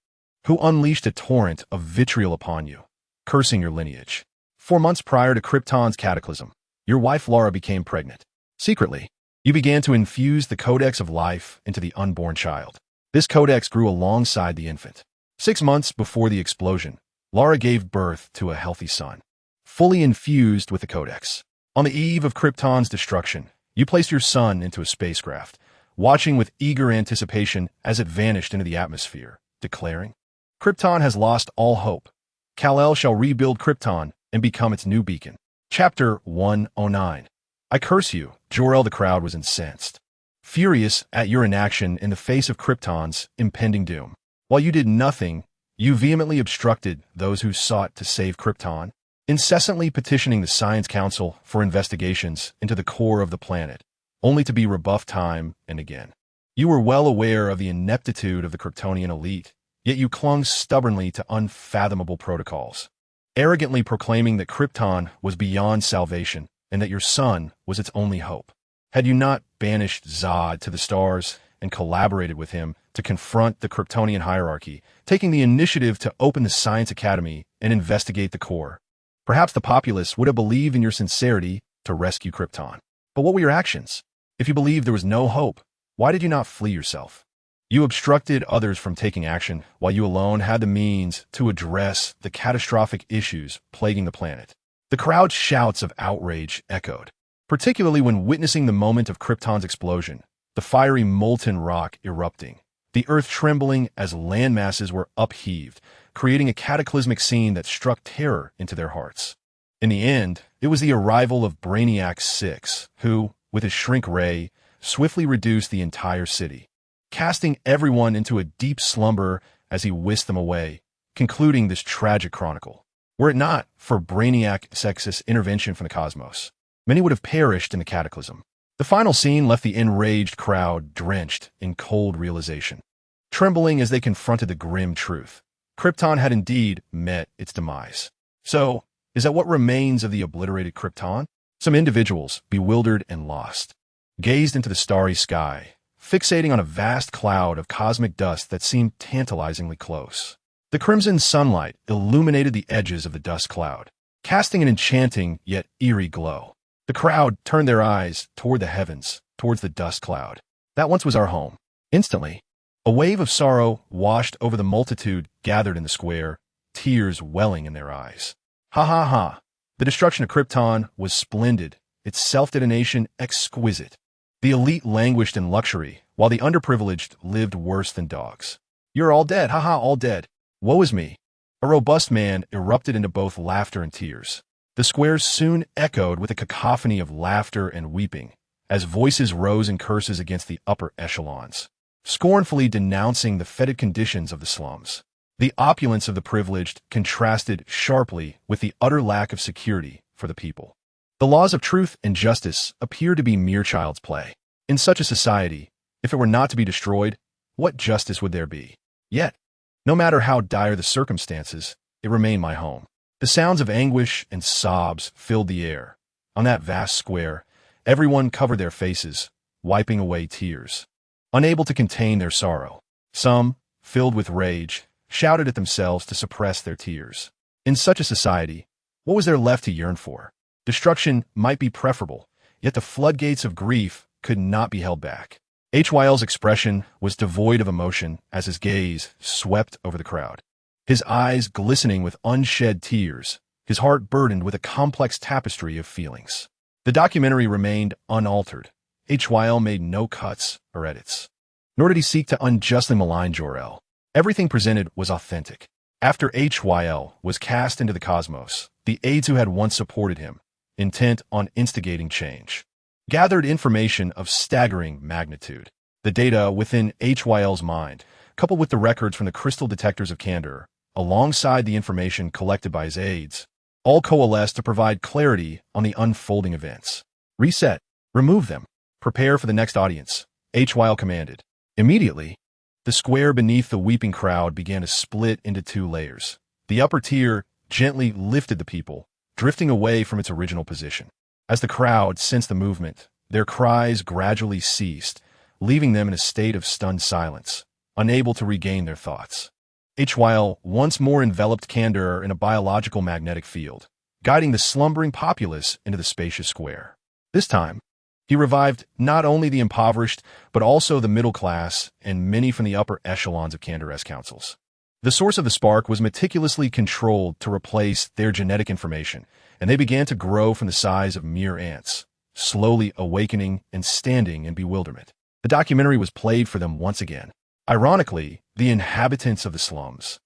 who unleashed a torrent of vitriol upon you, cursing your lineage. 4 months prior to Krypton's cataclysm, your wife Lara became pregnant. Secretly, you began to infuse the Codex of Life into the unborn child. This codex grew alongside the infant. 6 months before the explosion, Lara gave birth to a healthy son, fully infused with the codex. On the eve of Krypton's destruction, you placed your son into a spacecraft, watching with eager anticipation as it vanished into the atmosphere, declaring, "Krypton has lost all hope. Kal-El shall rebuild Krypton and become its new beacon." Chapter 109. I curse you, Jor-El. The crowd was incensed, furious at your inaction in the face of Krypton's impending doom. While you did nothing, you vehemently obstructed those who sought to save Krypton, incessantly petitioning the Science Council for investigations into the core of the planet, only to be rebuffed time and again. You were well aware of the ineptitude of the Kryptonian elite, yet you clung stubbornly to unfathomable protocols, arrogantly proclaiming that Krypton was beyond salvation and that your son was its only hope. Had you not banished Zod to the stars and collaborated with him to confront the Kryptonian hierarchy, taking the initiative to open the Science Academy and investigate the core, perhaps the populace would have believed in your sincerity to rescue Krypton. But what were your actions? If you believed there was no hope, why did you not flee yourself? You obstructed others from taking action, while you alone had the means to address the catastrophic issues plaguing the planet. The crowd's shouts of outrage echoed, particularly when witnessing the moment of Krypton's explosion, the fiery molten rock erupting, the earth trembling as land masses were upheaved, creating a cataclysmic scene that struck terror into their hearts. In the end, it was the arrival of Brainiac 6, who, with his shrink ray, swiftly reduced the entire city, casting everyone into a deep slumber as he whisked them away, concluding this tragic chronicle. Were it not for Brainiac 6's intervention from the cosmos, many would have perished in the cataclysm. The final scene left the enraged crowd drenched in cold realization, trembling as they confronted the grim truth. Krypton had indeed met its demise. So, is that what remains of the obliterated Krypton? Some individuals, bewildered and lost, gazed into the starry sky, fixating on a vast cloud of cosmic dust that seemed tantalizingly close. The crimson sunlight illuminated the edges of the dust cloud, casting an enchanting yet eerie glow. The The crowd turned their eyes toward the heavens, towards the dust cloud. That once was our home. Instantly, a wave of sorrow washed over the multitude gathered in the square, tears welling in their eyes. Ha ha ha! The destruction of Krypton was splendid, its self-detonation exquisite. The elite languished in luxury, while the underprivileged lived worse than dogs. You're all dead, ha ha, all dead. Woe is me. A robust man erupted into both laughter and tears. The squares soon echoed with a cacophony of laughter and weeping, as voices rose in curses against the upper echelons, scornfully denouncing the fetid conditions of the slums. The opulence of the privileged contrasted sharply with the utter lack of security for the people. The laws of truth and justice appeared to be mere child's play. In such a society, if it were not to be destroyed, what justice would there be? Yet, no matter how dire the circumstances, it remained my home. The sounds of anguish and sobs filled the air. On that vast square, everyone covered their faces, wiping away tears, unable to contain their sorrow. Some, filled with rage, shouted at themselves to suppress their tears. In such a society, what was there left to yearn for? Destruction might be preferable, yet the floodgates of grief could not be held back. Hyl's expression was devoid of emotion as his gaze swept over the crowd. His eyes glistening with unshed tears, his heart burdened with a complex tapestry of feelings. The documentary remained unaltered. Hyl made no cuts or edits. Nor did he seek to unjustly malign Jor-El. Everything presented was authentic. After Hyl was cast into the cosmos, the aides who had once supported him, intent on instigating change, gathered information of staggering magnitude. The data within Hyl's mind, coupled with the records from the crystal detectors of Candor, alongside the information collected by his aides, all coalesced to provide clarity on the unfolding events. Reset. Remove them. Prepare for the next audience, Hyl commanded. Immediately, the square beneath the weeping crowd began to split into two layers. The upper tier gently lifted the people, drifting away from its original position. As the crowd sensed the movement, their cries gradually ceased, leaving them in a state of stunned silence, unable to regain their thoughts. Hyl once more enveloped Candor in a biological magnetic field, guiding the slumbering populace into the spacious square. This time, he revived not only the impoverished, but also the middle class and many from the upper echelons of Candor's councils. The source of the spark was meticulously controlled to replace their genetic information, and they began to grow from the size of mere ants, slowly awakening and standing in bewilderment. The documentary was played for them once again. Ironically, the inhabitants of the slums,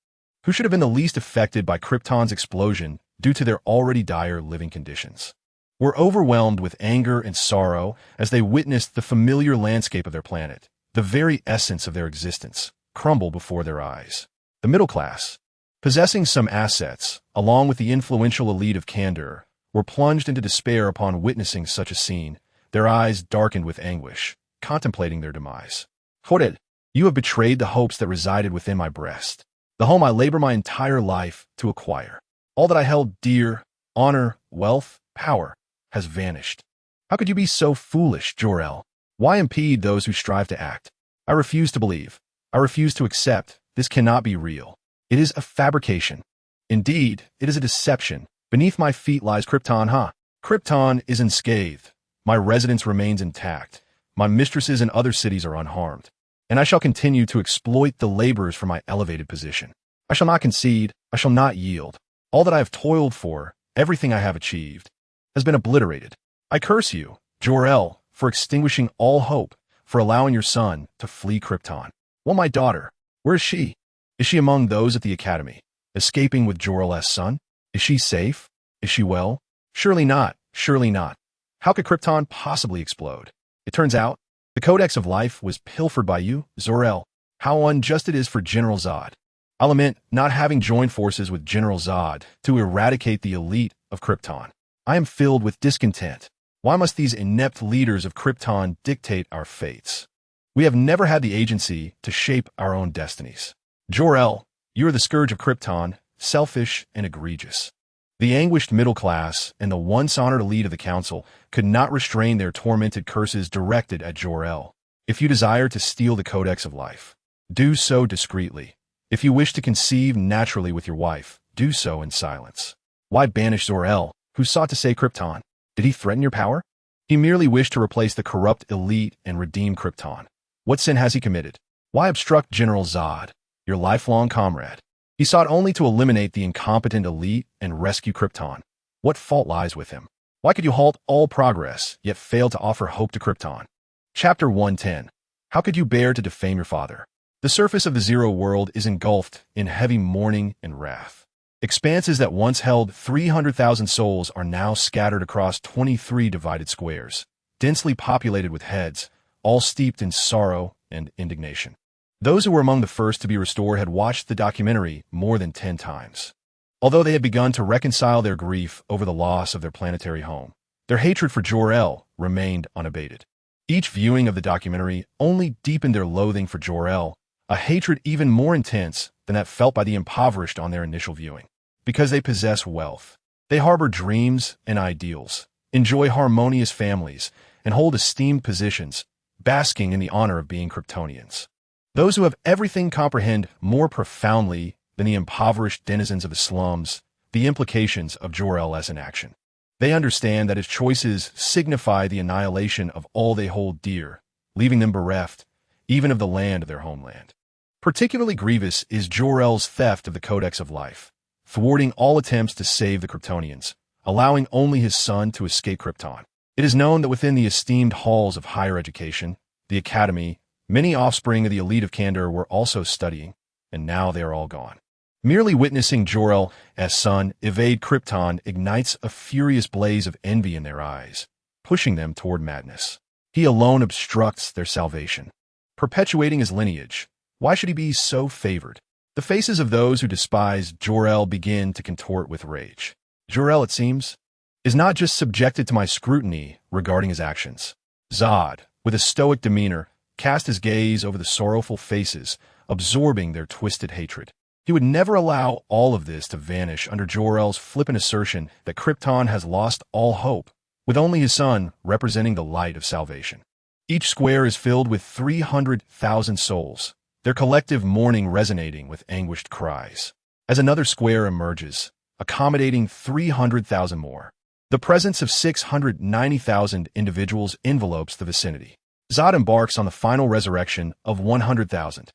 who should have been the least affected by Krypton's explosion due to their already dire living conditions, were overwhelmed with anger and sorrow as they witnessed the familiar landscape of their planet, the very essence of their existence, crumble before their eyes. The middle class, possessing some assets, along with the influential elite of Candor, were plunged into despair upon witnessing such a scene, their eyes darkened with anguish, contemplating their demise. Jored, you have betrayed the hopes that resided within my breast, the home I labor my entire life to acquire. All that I held dear, honor, wealth, power, has vanished. How could you be so foolish, Jor-El? Why impede those who strive to act? I refuse to believe. I refuse to accept. This cannot be real. It is a fabrication. Indeed, it is a deception. Beneath my feet lies Krypton, huh? Krypton is unscathed. My residence remains intact. My mistresses in other cities are unharmed. And I shall continue to exploit the laborers for my elevated position. I shall not concede. I shall not yield. All that I have toiled for, everything I have achieved, has been obliterated. I curse you, Jor-El, for extinguishing all hope, for allowing your son to flee Krypton. Well, my daughter, where is she? Is she among those at the academy, escaping with Jor-El's son? Is she safe? Is she well? Surely not, surely not. How could Krypton possibly explode? It turns out, the Codex of Life was pilfered by you, Jor-El. How unjust it is for General Zod. I lament not having joined forces with General Zod to eradicate the elite of Krypton. I am filled with discontent. Why must these inept leaders of Krypton dictate our fates? We have never had the agency to shape our own destinies. Jor-El, you are the scourge of Krypton, selfish and egregious. The anguished middle class and the once honored elite of the council could not restrain their tormented curses directed at Jor-El. If you desire to steal the Codex of Life, do so discreetly. If you wish to conceive naturally with your wife, do so in silence. Why banish Jor-El, who sought to save Krypton? Did he threaten your power? He merely wished to replace the corrupt elite and redeem Krypton. What sin has he committed? Why obstruct General Zod, your lifelong comrade? He sought only to eliminate the incompetent elite and rescue Krypton. What fault lies with him? Why could you halt all progress, yet fail to offer hope to Krypton? Chapter 110. How could you bear to defame your father? The surface of the Zero world is engulfed in heavy mourning and wrath. Expanses that once held 300,000 souls are now scattered across 23 divided squares, densely populated with heads, all steeped in sorrow and indignation. Those who were among the first to be restored had watched the documentary more than 10 times. Although they had begun to reconcile their grief over the loss of their planetary home, their hatred for Jor-El remained unabated. Each viewing of the documentary only deepened their loathing for Jor-El, a hatred even more intense than that felt by the impoverished on their initial viewing. Because they possess wealth, they harbor dreams and ideals, enjoy harmonious families, and hold esteemed positions, basking in the honor of being Kryptonians. Those who have everything comprehend more profoundly than the impoverished denizens of the slums the implications of Jor-El in action. They understand that his choices signify the annihilation of all they hold dear, leaving them bereft, even of the land of their homeland. Particularly grievous is Jor-El's theft of the Codex of Life, thwarting all attempts to save the Kryptonians, allowing only his son to escape Krypton. It is known that within the esteemed halls of higher education, the Academy, many offspring of the elite of Kandor were also studying, and now they are all gone. Merely witnessing Jor-El's son evade Krypton ignites a furious blaze of envy in their eyes, pushing them toward madness. He alone obstructs their salvation, perpetuating his lineage. Why should he be so favored? The faces of those who despise Jor-El begin to contort with rage. Jor-El, it seems, is not just subjected to my scrutiny regarding his actions. Zod, with a stoic demeanor, cast his gaze over the sorrowful faces, absorbing their twisted hatred. He would never allow all of this to vanish under Jor-El's flippant assertion that Krypton has lost all hope, with only his son representing the light of salvation. Each square is filled with 300,000 souls, their collective mourning resonating with anguished cries. As another square emerges, accommodating 300,000 more, the presence of 690,000 individuals envelopes the vicinity. Zod embarks on the final resurrection of 100,000.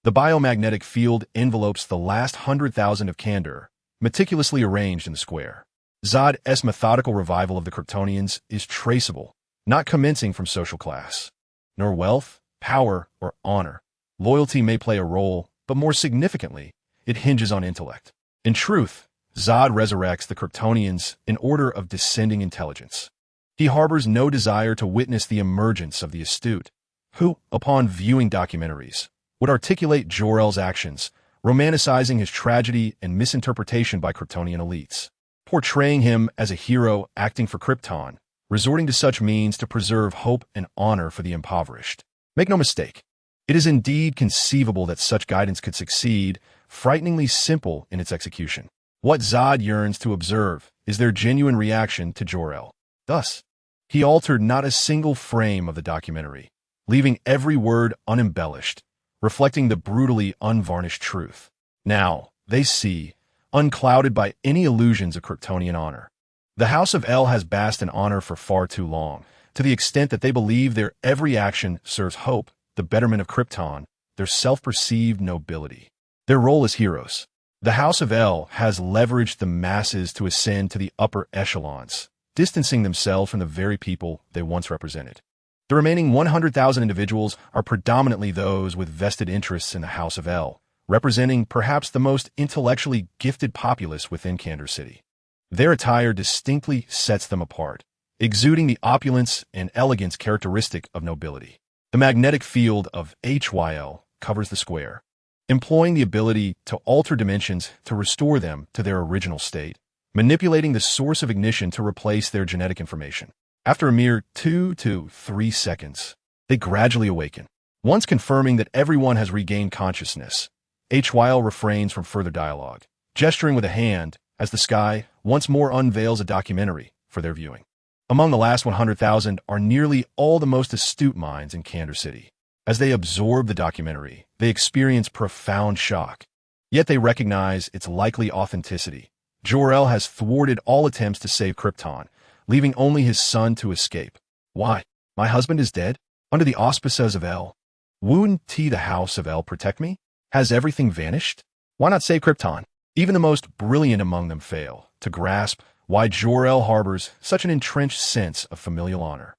The biomagnetic field envelopes the last 100,000 of Kandor, meticulously arranged in the square. Zod's methodical revival of the Kryptonians is traceable, not commencing from social class, nor wealth, power, or honor. Loyalty may play a role, but more significantly, it hinges on intellect. In truth, Zod resurrects the Kryptonians in order of descending intelligence. He harbors no desire to witness the emergence of the astute, who, upon viewing documentaries, would articulate Jor-El's actions, romanticizing his tragedy and misinterpretation by Kryptonian elites, portraying him as a hero acting for Krypton, resorting to such means to preserve hope and honor for the impoverished. Make no mistake, it is indeed conceivable that such guidance could succeed, frighteningly simple in its execution. What Zod yearns to observe is their genuine reaction to Jor-El. Thus, he altered not a single frame of the documentary, leaving every word unembellished, reflecting the brutally unvarnished truth. Now, they see, unclouded by any illusions of Kryptonian honor. The House of El has basked in honor for far too long, to the extent that they believe their every action serves hope, the betterment of Krypton, their self-perceived nobility. Their role as heroes. The House of El has leveraged the masses to ascend to the upper echelons, distancing themselves from the very people they once represented. The remaining 100,000 individuals are predominantly those with vested interests in the House of El, representing perhaps the most intellectually gifted populace within Kandor City. Their attire distinctly sets them apart, exuding the opulence and elegance characteristic of nobility. The magnetic field of HYL covers the square, employing the ability to alter dimensions to restore them to their original state, manipulating the source of ignition to replace their genetic information. After a mere 2 to 3 seconds, they gradually awaken. Once confirming that everyone has regained consciousness, HYL refrains from further dialogue, gesturing with a hand as the sky once more unveils a documentary for their viewing. Among the last 100,000 are nearly all the most astute minds in Kandor City. As they absorb the documentary, they experience profound shock. Yet they recognize its likely authenticity. Jor-El has thwarted all attempts to save Krypton, leaving only his son to escape. Why? My husband is dead? Under the auspices of El. Wouldn't the house of El protect me? Has everything vanished? Why not save Krypton? Even the most brilliant among them fail to grasp why Jor-El harbors such an entrenched sense of familial honor,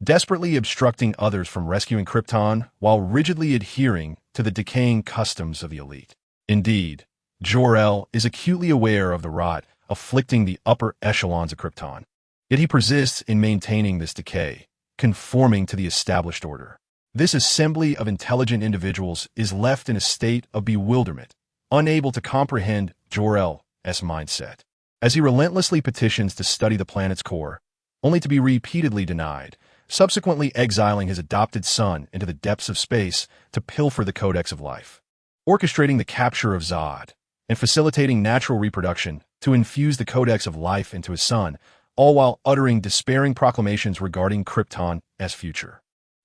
desperately obstructing others from rescuing Krypton while rigidly adhering to the decaying customs of the elite. Indeed, Jor-El is acutely aware of the rot afflicting the upper echelons of Krypton, yet he persists in maintaining this decay, conforming to the established order. This assembly of intelligent individuals is left in a state of bewilderment, unable to comprehend Jor-El's mindset, as he relentlessly petitions to study the planet's core, only to be repeatedly denied, subsequently exiling his adopted son into the depths of space to pilfer the Codex of Life, orchestrating the capture of Zod, and facilitating natural reproduction to infuse the Codex of Life into his son, all while uttering despairing proclamations regarding Krypton's future.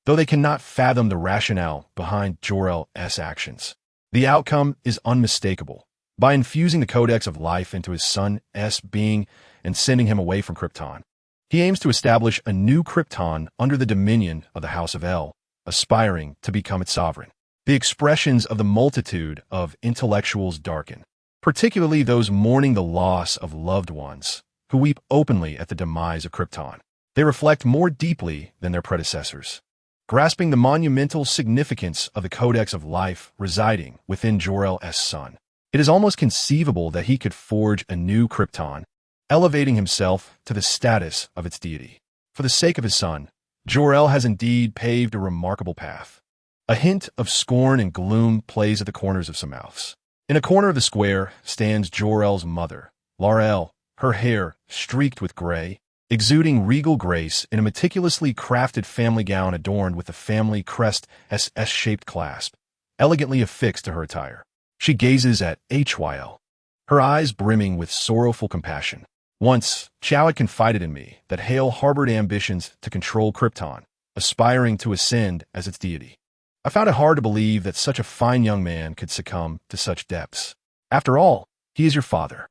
Though they cannot fathom the rationale behind Jor-El's actions, the outcome is unmistakable. By infusing the Codex of Life into his son's being and sending him away from Krypton, he aims to establish a new Krypton under the dominion of the House of El, aspiring to become its sovereign. The expressions of the multitude of intellectuals darken, particularly those mourning the loss of loved ones, who weep openly at the demise of Krypton. They reflect more deeply than their predecessors, grasping the monumental significance of the Codex of Life residing within Jor-El's son. It is almost conceivable that he could forge a new Krypton, elevating himself to the status of its deity. For the sake of his son, Jor-El has indeed paved a remarkable path. A hint of scorn and gloom plays at the corners of some mouths. In a corner of the square stands Jor-El's mother, Lar-El, her hair streaked with gray, exuding regal grace in a meticulously crafted family gown adorned with the family crest's S-shaped clasp, elegantly affixed to her attire. She gazes at Hyl, her eyes brimming with sorrowful compassion. Once, Chow had confided in me that Hale harbored ambitions to control Krypton, aspiring to ascend as its deity. I found it hard to believe that such a fine young man could succumb to such depths. After all, he is your father.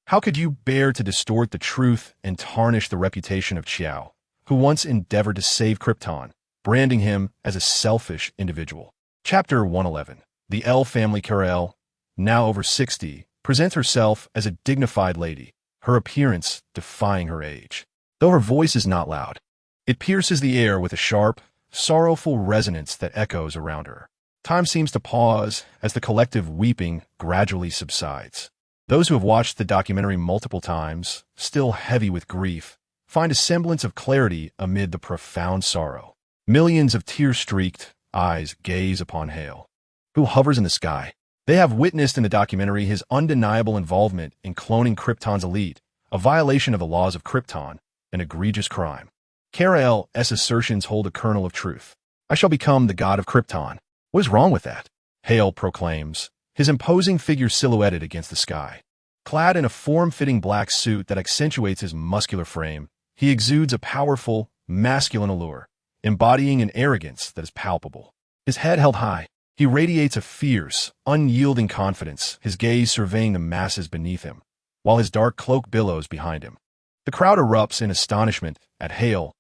How could you bear to distort the truth and tarnish the reputation of Chow, who once endeavored to save Krypton, branding him as a selfish individual? Chapter 111. The El family Kal-El, now over 60, presents herself as a dignified lady, her appearance defying her age. Though her voice is not loud, it pierces the air with a sharp, sorrowful resonance that echoes around her. Time seems to pause as the collective weeping gradually subsides. Those who have watched the documentary multiple times, still heavy with grief, find a semblance of clarity amid the profound sorrow. Millions of tear-streaked eyes gaze upon Hale, who hovers in the sky. They have witnessed in the documentary his undeniable involvement in cloning Krypton's elite, a violation of the laws of Krypton, an egregious crime. Kal-El's assertions hold a kernel of truth. I shall become the god of Krypton. What is wrong with that? Hale proclaims, his imposing figure silhouetted against the sky. Clad in a form-fitting black suit that accentuates his muscular frame, he exudes a powerful, masculine allure, embodying an arrogance that is palpable. His head held high, he radiates a fierce, unyielding confidence, his gaze surveying the masses beneath him, while his dark cloak billows behind him. The crowd erupts in astonishment at Hale's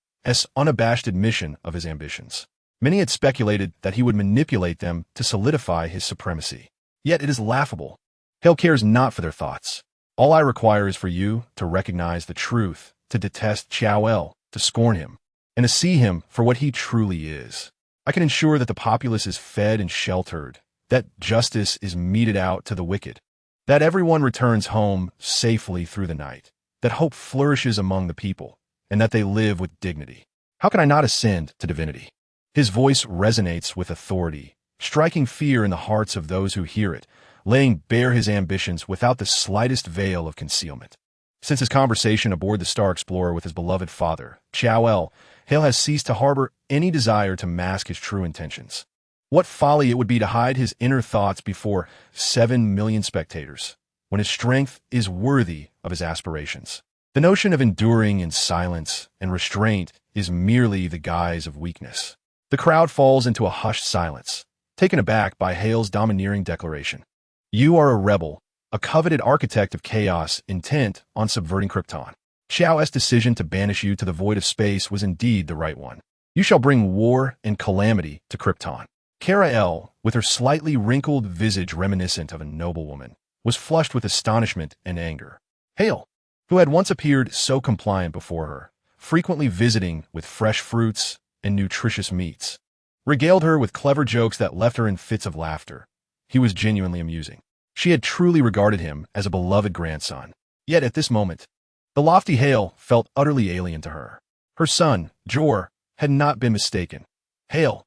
unabashed admission of his ambitions. Many had speculated that he would manipulate them to solidify his supremacy. Yet it is laughable. Hale cares not for their thoughts. All I require is for you to recognize the truth, to detest Chow-El, to scorn him, and to see him for what he truly is. I can ensure that the populace is fed and sheltered, that justice is meted out to the wicked, that everyone returns home safely through the night, that hope flourishes among the people, and that they live with dignity. How can I not ascend to divinity? His voice resonates with authority, striking fear in the hearts of those who hear it, laying bare his ambitions without the slightest veil of concealment. Since his conversation aboard the Star Explorer with his beloved father, Chow-El, Hale has ceased to harbor any desire to mask his true intentions. What folly it would be to hide his inner thoughts before 7 million spectators, when his strength is worthy of his aspirations. The notion of enduring in silence and restraint is merely the guise of weakness. The crowd falls into a hushed silence, taken aback by Hale's domineering declaration. You are a rebel, a coveted architect of chaos intent on subverting Krypton. Xiao's decision to banish you to the void of space was indeed the right one. You shall bring war and calamity to Krypton. Kara-El, with her slightly wrinkled visage reminiscent of a noblewoman, was flushed with astonishment and anger. Hale, who had once appeared so compliant before her, frequently visiting with fresh fruits and nutritious meats, regaled her with clever jokes that left her in fits of laughter. He was genuinely amusing. She had truly regarded him as a beloved grandson. Yet at this moment, the lofty Hale felt utterly alien to her. Her son, Jor, had not been mistaken. Hale's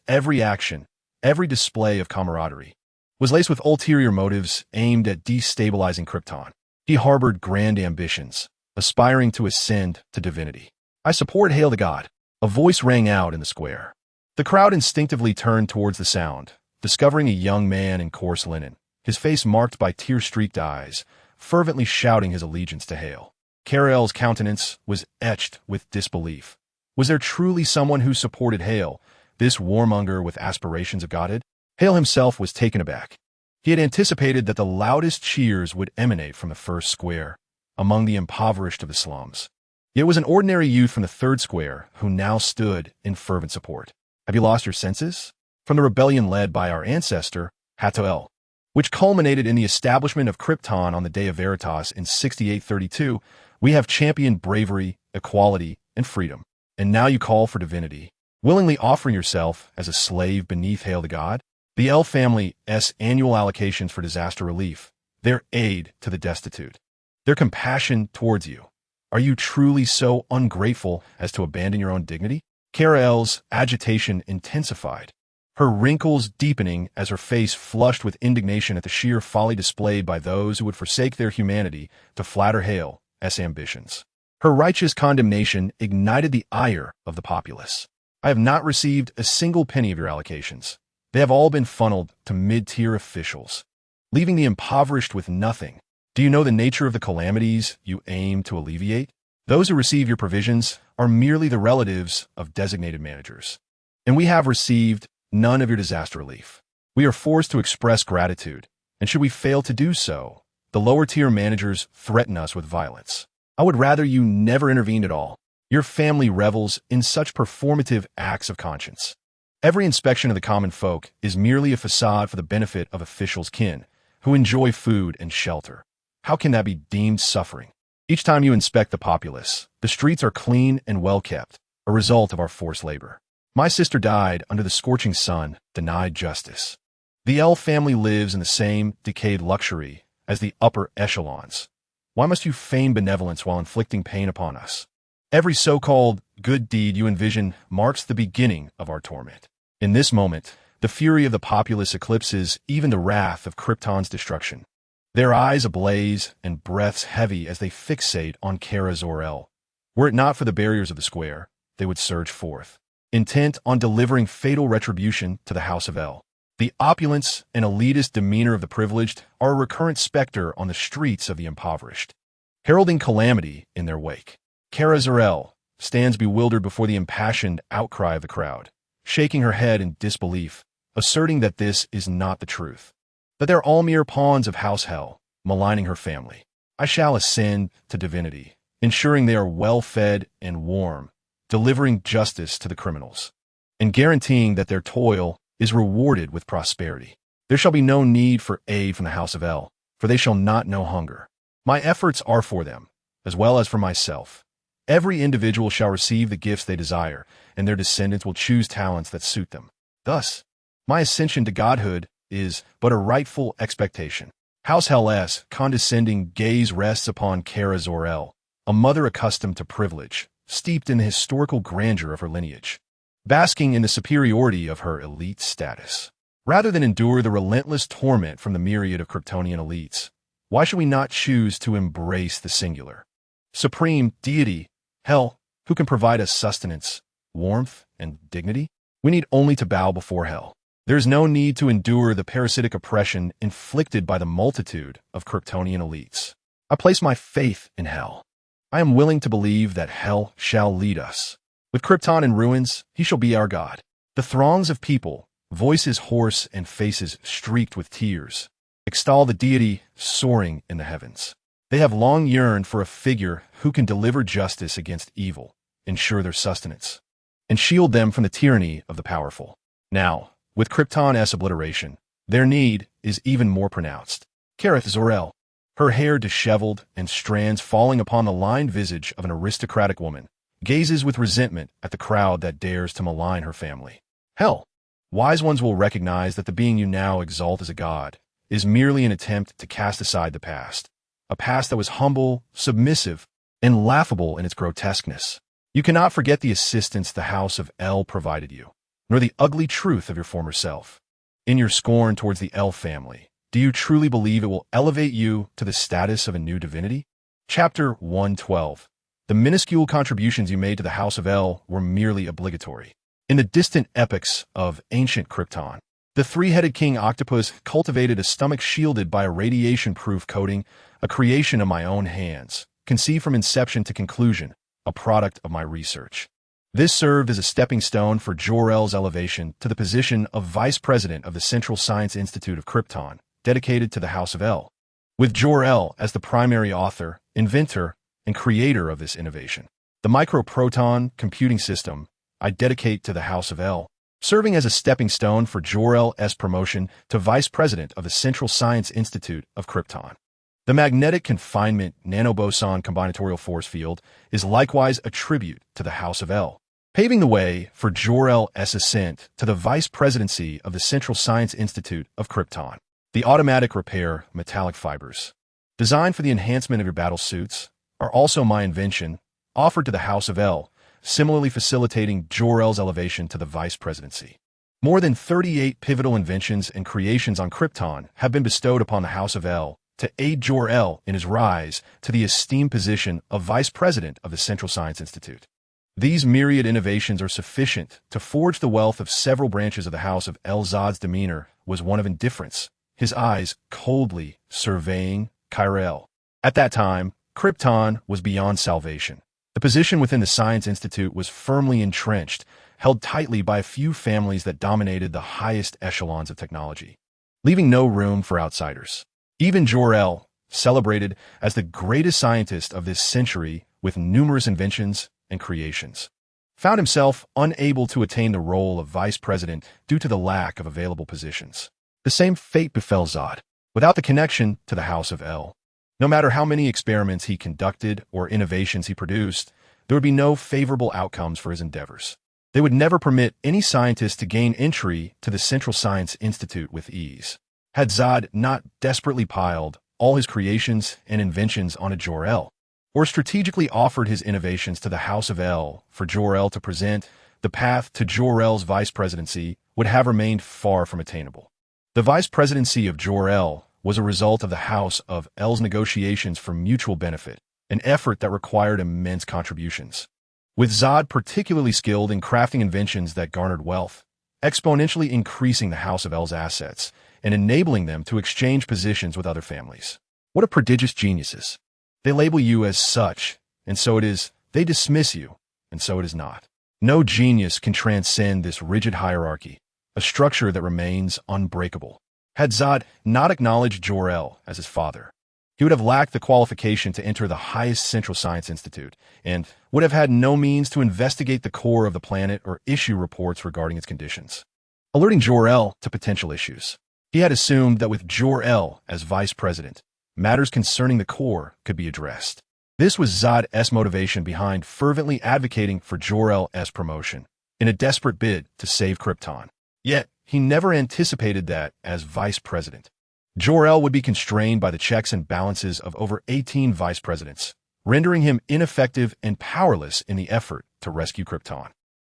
every action, every display of camaraderie, was laced with ulterior motives aimed at destabilizing Krypton. He harbored grand ambitions, aspiring to ascend to divinity. I support Hale the God. A voice rang out in the square. The crowd instinctively turned towards the sound, discovering a young man in coarse linen, his face marked by tear-streaked eyes, fervently shouting his allegiance to Hale. Kara-El's countenance was etched with disbelief. Was there truly someone who supported Hale, this warmonger with aspirations of godhood? Hale himself was taken aback. He had anticipated that the loudest cheers would emanate from the first square, among the impoverished of the slums. It was an ordinary youth from the third square who now stood in fervent support. Have you lost your senses? From the rebellion led by our ancestor, Hatoel, which culminated in the establishment of Krypton on the Day of Veritas in 6832, we have championed bravery, equality, and freedom. And now you call for divinity, willingly offering yourself as a slave beneath Hale the God? The L family's annual allocations for disaster relief, their aid to the destitute, their compassion towards you. Are you truly so ungrateful as to abandon your own dignity? Kara-El's agitation intensified, her wrinkles deepening as her face flushed with indignation at the sheer folly displayed by those who would forsake their humanity to flatter Hale's ambitions. Her righteous condemnation ignited the ire of the populace. I have not received a single penny of your allocations. They have all been funneled to mid-tier officials, leaving the impoverished with nothing. Do you know the nature of the calamities you aim to alleviate? Those who receive your provisions are merely the relatives of designated managers. And we have received none of your disaster relief. We are forced to express gratitude, and should we fail to do so, the lower-tier managers threaten us with violence. I would rather you never intervened at all. Your family revels in such performative acts of conscience. Every inspection of the common folk is merely a facade for the benefit of officials' kin, who enjoy food and shelter. How can that be deemed suffering? Each time you inspect the populace, the streets are clean and well-kept, a result of our forced labor. My sister died under the scorching sun, denied justice. The L family lives in the same decayed luxury as the upper echelons. Why must you feign benevolence while inflicting pain upon us? Every so-called good deed you envision marks the beginning of our torment. In this moment, the fury of the populace eclipses even the wrath of Krypton's destruction. Their eyes ablaze and breaths heavy as they fixate on Kara-Zor-El. Were it not for the barriers of the square, they would surge forth, intent on delivering fatal retribution to the House of El. The opulence and elitist demeanor of the privileged are a recurrent specter on the streets of the impoverished, heralding calamity in their wake. Kara-Zor-El stands bewildered before the impassioned outcry of the crowd, shaking her head in disbelief, asserting that this is not the truth, that they're all mere pawns of House Hell, maligning her family. I shall ascend to divinity, ensuring they are well-fed and warm, delivering justice to the criminals, and guaranteeing that their toil is rewarded with prosperity. There shall be no need for aid from the House of El, for they shall not know hunger. My efforts are for them, as well as for myself. Every individual shall receive the gifts they desire, and their descendants will choose talents that suit them. Thus, my ascension to godhood is but a rightful expectation. House Hell's condescending gaze rests upon Kara-Zor-El, a mother accustomed to privilege, steeped in the historical grandeur of her lineage, basking in the superiority of her elite status. Rather than endure the relentless torment from the myriad of Kryptonian elites, why should we not choose to embrace the singular, supreme deity, Hell, who can provide us sustenance, warmth, and dignity? We need only to bow before Hell. There is no need to endure the parasitic oppression inflicted by the multitude of Kryptonian elites. I place my faith in Hell. I am willing to believe that Hell shall lead us. With Krypton in ruins, he shall be our God. The throngs of people, voices hoarse and faces streaked with tears, extol the deity soaring in the heavens. They have long yearned for a figure who can deliver justice against evil, ensure their sustenance, and shield them from the tyranny of the powerful. Now, with Krypton's obliteration, their need is even more pronounced. Kareth Zor-El, her hair disheveled and strands falling upon the lined visage of an aristocratic woman, gazes with resentment at the crowd that dares to malign her family. Hell, wise ones will recognize that the being you now exalt as a god is merely an attempt to cast aside the past, a past that was humble, submissive, and laughable in its grotesqueness. You cannot forget the assistance the House of El provided you, nor the ugly truth of your former self. In your scorn towards the El family, do you truly believe it will elevate you to the status of a new divinity? Chapter 112. The minuscule contributions you made to the House of El were merely obligatory. In the distant epochs of ancient Krypton, the three-headed king octopus cultivated a stomach shielded by a radiation-proof coating, a creation of my own hands, conceived from inception to conclusion, a product of my research. This served as a stepping stone for Jor-El's elevation to the position of vice president of the Central Science Institute of Krypton, dedicated to the House of El, with Jor-El as the primary author, inventor, and creator of this innovation. The microproton computing system I dedicate to the House of El, serving as a stepping stone for Jor-El's promotion to vice president of the Central Science Institute of Krypton. The magnetic confinement nanoboson combinatorial force field is likewise a tribute to the House of El, paving the way for Jor-El's ascent to the vice presidency of the Central Science Institute of Krypton. The automatic repair metallic fibers, designed for the enhancement of your battle suits, are also my invention, offered to the House of El, similarly facilitating Jor-El's elevation to the vice presidency. More than 38 pivotal inventions and creations on Krypton have been bestowed upon the House of El to aid Jor-El in his rise to the esteemed position of vice president of the Central Science Institute. These myriad innovations are sufficient to forge the wealth of several branches of the House of El. Zod's demeanor was one of indifference, his eyes coldly surveying Kyra. At that time, Krypton was beyond salvation. The position within the Science Institute was firmly entrenched, held tightly by a few families that dominated the highest echelons of technology, leaving no room for outsiders. Even Jor-El, celebrated as the greatest scientist of this century with numerous inventions and creations, found himself unable to attain the role of vice president due to the lack of available positions. The same fate befell Zod. Without the connection to the House of El, no matter how many experiments he conducted or innovations he produced, there would be no favorable outcomes for his endeavors. They would never permit any scientist to gain entry to the Central Science Institute with ease. Had Zod not desperately piled all his creations and inventions onto Jor-El, or strategically offered his innovations to the House of El for Jor-El to present, the path to Jor-El's vice presidency would have remained far from attainable. The vice presidency of Jor-El was a result of the House of El's negotiations for mutual benefit, an effort that required immense contributions. With Zod particularly skilled in crafting inventions that garnered wealth, exponentially increasing the House of El's assets, and enabling them to exchange positions with other families. What a prodigious geniuses! They label you as such, and so it is. They dismiss you, and so it is not. No genius can transcend this rigid hierarchy, a structure that remains unbreakable. Had Zod not acknowledged Jor-El as his father, he would have lacked the qualification to enter the highest Central Science Institute, and would have had no means to investigate the core of the planet or issue reports regarding its conditions, alerting Jor-El to potential issues. He had assumed that with Jor-El as vice president, matters concerning the core could be addressed. This was Zod's motivation behind fervently advocating for Jor-El's promotion, in a desperate bid to save Krypton. Yet, he never anticipated that, as vice president, Jor-El would be constrained by the checks and balances of over 18 vice presidents, rendering him ineffective and powerless in the effort to rescue Krypton.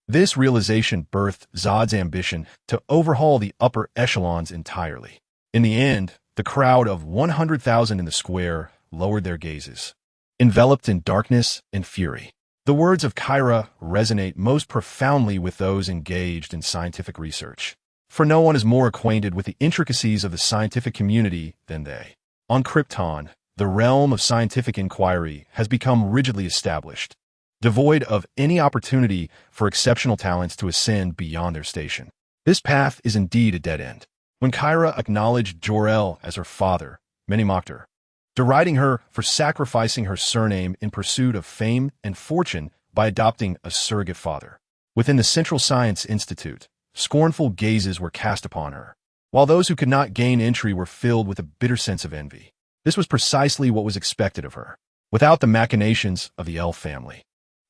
This realization birthed Zod's ambition to overhaul the upper echelons entirely. In the end, the crowd of 100,000 in the square lowered their gazes, enveloped in darkness and fury. The words of Kyra resonate most profoundly with those engaged in scientific research, for no one is more acquainted with the intricacies of the scientific community than they. On Krypton, the realm of scientific inquiry has become rigidly established, devoid of any opportunity for exceptional talents to ascend beyond their station. This path is indeed a dead end. When Kyra acknowledged Jor-El as her father, many mocked her. deriding her for sacrificing her surname in pursuit of fame and fortune by adopting a surrogate father. Within the Central Science Institute, scornful gazes were cast upon her, while those who could not gain entry were filled with a bitter sense of envy. This was precisely what was expected of her, without the machinations of the elf family.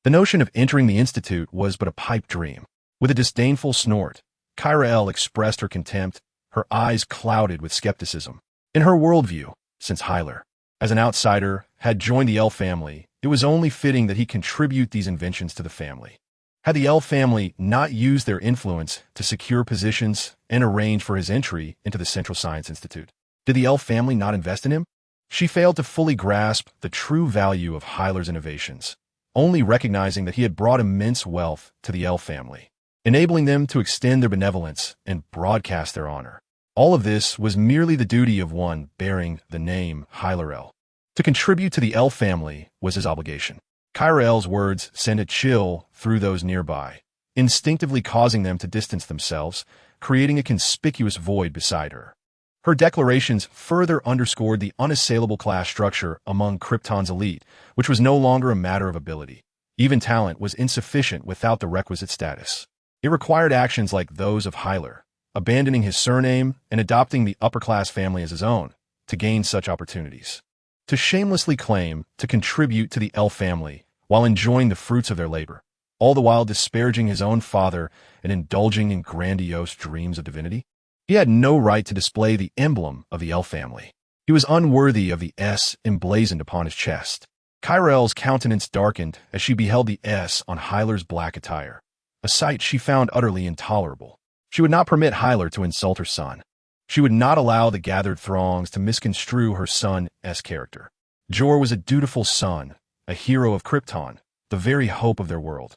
The notion of entering the institute was but a pipe dream. With a disdainful snort, Kyra expressed her contempt, her eyes clouded with skepticism. In her worldview, since Hyler, as an outsider, had joined the elf family, it was only fitting that he contribute these inventions to the family. Had the elf family not used their influence to secure positions and arrange for his entry into the Central Science Institute? Did the elf family not invest in him? She failed to fully grasp the true value of Hyler's innovations, only recognizing that he had brought immense wealth to the elf family, enabling them to extend their benevolence and broadcast their honor. All of this was merely the duty of one bearing the name Hyler. To contribute to the elf family was his obligation. Kyra's words sent a chill through those nearby, instinctively causing them to distance themselves, creating a conspicuous void beside her. Her declarations further underscored the unassailable class structure among Krypton's elite, which was no longer a matter of ability. Even talent was insufficient without the requisite status. It required actions like those of Hyler, abandoning his surname and adopting the upper-class family as his own, to gain such opportunities. To shamelessly claim to contribute to the elf family while enjoying the fruits of their labor, all the while disparaging his own father and indulging in grandiose dreams of divinity? He had no right to display the emblem of the elf family. He was unworthy of the S emblazoned upon his chest. Kyra's countenance darkened as she beheld the S on Hyler's black attire, a sight she found utterly intolerable. She would not permit Hyler to insult her son. She would not allow the gathered throngs to misconstrue her son's character. Jor was a dutiful son, a hero of Krypton, the very hope of their world.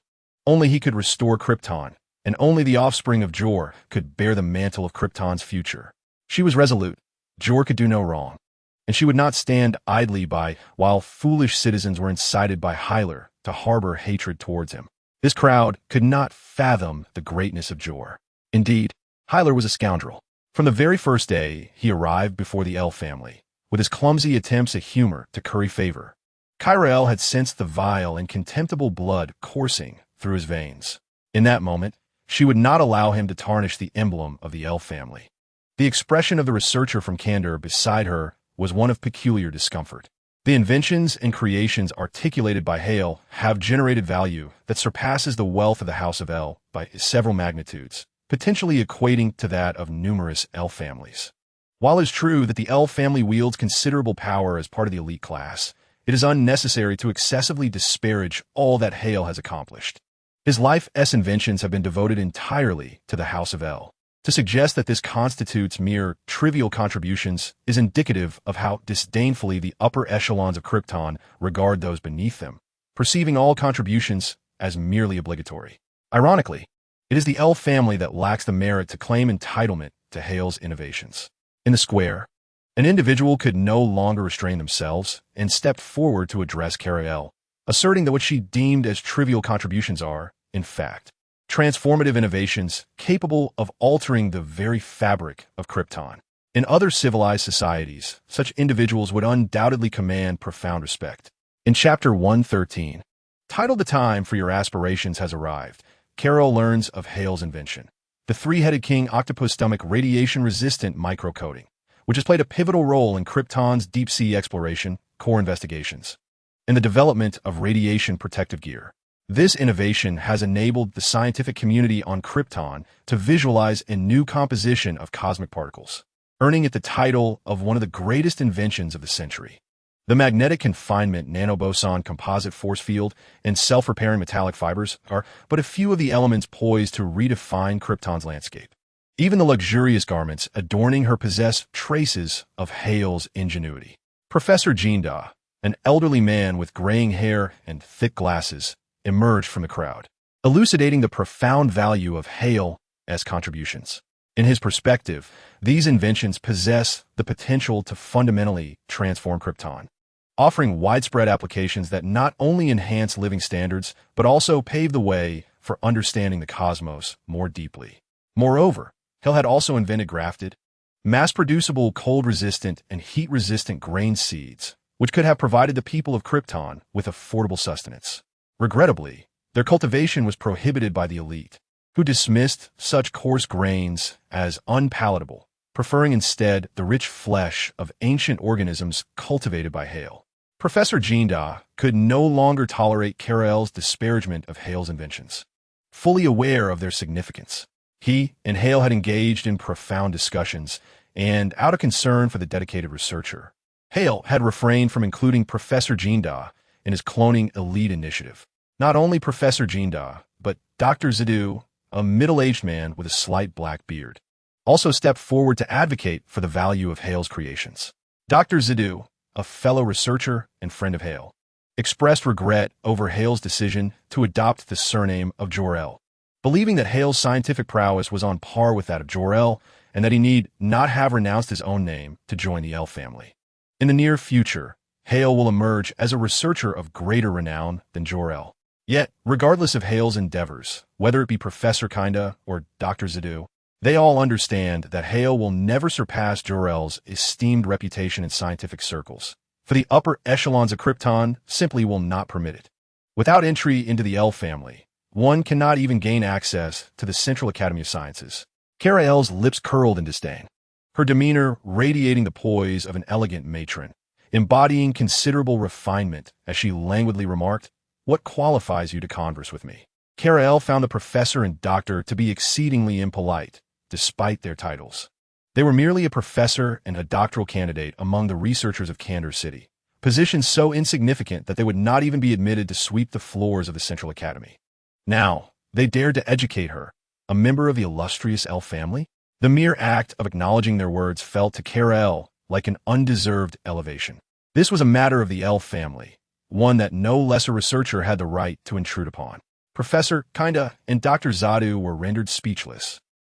Only he could restore Krypton, and only the offspring of Jor could bear the mantle of Krypton's future. She was resolute. Jor could do no wrong, and she would not stand idly by while foolish citizens were incited by Hyler to harbor hatred towards him. This crowd could not fathom the greatness of Jor. Indeed, Hyler was a scoundrel. From the very first day he arrived before the elf family, with his clumsy attempts at humor to curry favor, Kyra had sensed the vile and contemptible blood coursing through his veins. In that moment, she would not allow him to tarnish the emblem of the elf family. The expression of the researcher from Candor beside her was one of peculiar discomfort. The inventions and creations articulated by Hale have generated value that surpasses the wealth of the House of El by several magnitudes, potentially equating to that of numerous elf families. While it is true that the elf family wields considerable power as part of the elite class, it is unnecessary to excessively disparage all that Hale has accomplished. His life's inventions have been devoted entirely to the House of El. To suggest that this constitutes mere trivial contributions is indicative of how disdainfully the upper echelons of Krypton regard those beneath them, perceiving all contributions as merely obligatory. Ironically, it is the elf family that lacks the merit to claim entitlement to Hale's innovations. In the square, an individual could no longer restrain themselves and stepped forward to address Kyra, asserting that what she deemed as trivial contributions are, in fact, transformative innovations capable of altering the very fabric of Krypton. In other civilized societies, such individuals would undoubtedly command profound respect. In Chapter 113, titled "The Time for Your Aspirations Has Arrived," Carol learns of Hale's invention, the three-headed king octopus stomach radiation-resistant microcoating, which has played a pivotal role in Krypton's deep-sea exploration, core investigations, and the development of radiation protective gear. This innovation has enabled the scientific community on Krypton to visualize a new composition of cosmic particles, earning it the title of one of the greatest inventions of the century. The magnetic confinement nanoboson composite force field and self-repairing metallic fibers are but a few of the elements poised to redefine Krypton's landscape. Even the luxurious garments adorning her possess traces of Hale's ingenuity. Professor Jinda, an elderly man with graying hair and thick glasses, emerged from the crowd, elucidating the profound value of Hale's contributions. In his perspective, these inventions possess the potential to fundamentally transform Krypton, offering widespread applications that not only enhance living standards, but also pave the way for understanding the cosmos more deeply. Moreover, Hale had also invented grafted, mass-producible cold-resistant and heat-resistant grain seeds which could have provided the people of Krypton with affordable sustenance. Regrettably, their cultivation was prohibited by the elite, who dismissed such coarse grains as unpalatable, preferring instead the rich flesh of ancient organisms cultivated by Hale. Professor Jinda could no longer tolerate Kal-El's disparagement of Hale's inventions. Fully aware of their significance, he and Hale had engaged in profound discussions, and out of concern for the dedicated researcher, Hale had refrained from including Professor Jinda in his cloning elite initiative. Not only Professor Jinda, but Dr. Zadu, a middle-aged man with a slight black beard, also stepped forward to advocate for the value of Hale's creations. Dr. Zadu, a fellow researcher and friend of Hale, expressed regret over Hale's decision to adopt the surname of Jor-El, believing that Hale's scientific prowess was on par with that of Jor-El and that he need not have renounced his own name to join the El family. In the near future, Hale will emerge as a researcher of greater renown than Jor-El. Yet, regardless of Hale's endeavors, whether it be Professor Kinda or Dr. Zadu, they all understand that Hale will never surpass Jor-El's esteemed reputation in scientific circles, for the upper echelons of Krypton simply will not permit it. Without entry into the El family, one cannot even gain access to the Central Academy of Sciences. Kal-El's lips curled in disdain, her demeanor radiating the poise of an elegant matron, embodying considerable refinement as she languidly remarked, "What qualifies you to converse with me?" Kal-El found the professor and doctor to be exceedingly impolite, despite their titles. They were merely a professor and a doctoral candidate among the researchers of Kandor City, positions so insignificant that they would not even be admitted to sweep the floors of the Central Academy. Now, they dared to educate her, a member of the illustrious El family? The mere act of acknowledging their words felt to Kal-El like an undeserved elevation. This was a matter of the El family, one that no lesser researcher had the right to intrude upon. Professor Kinda and Dr. Zadu were rendered speechless,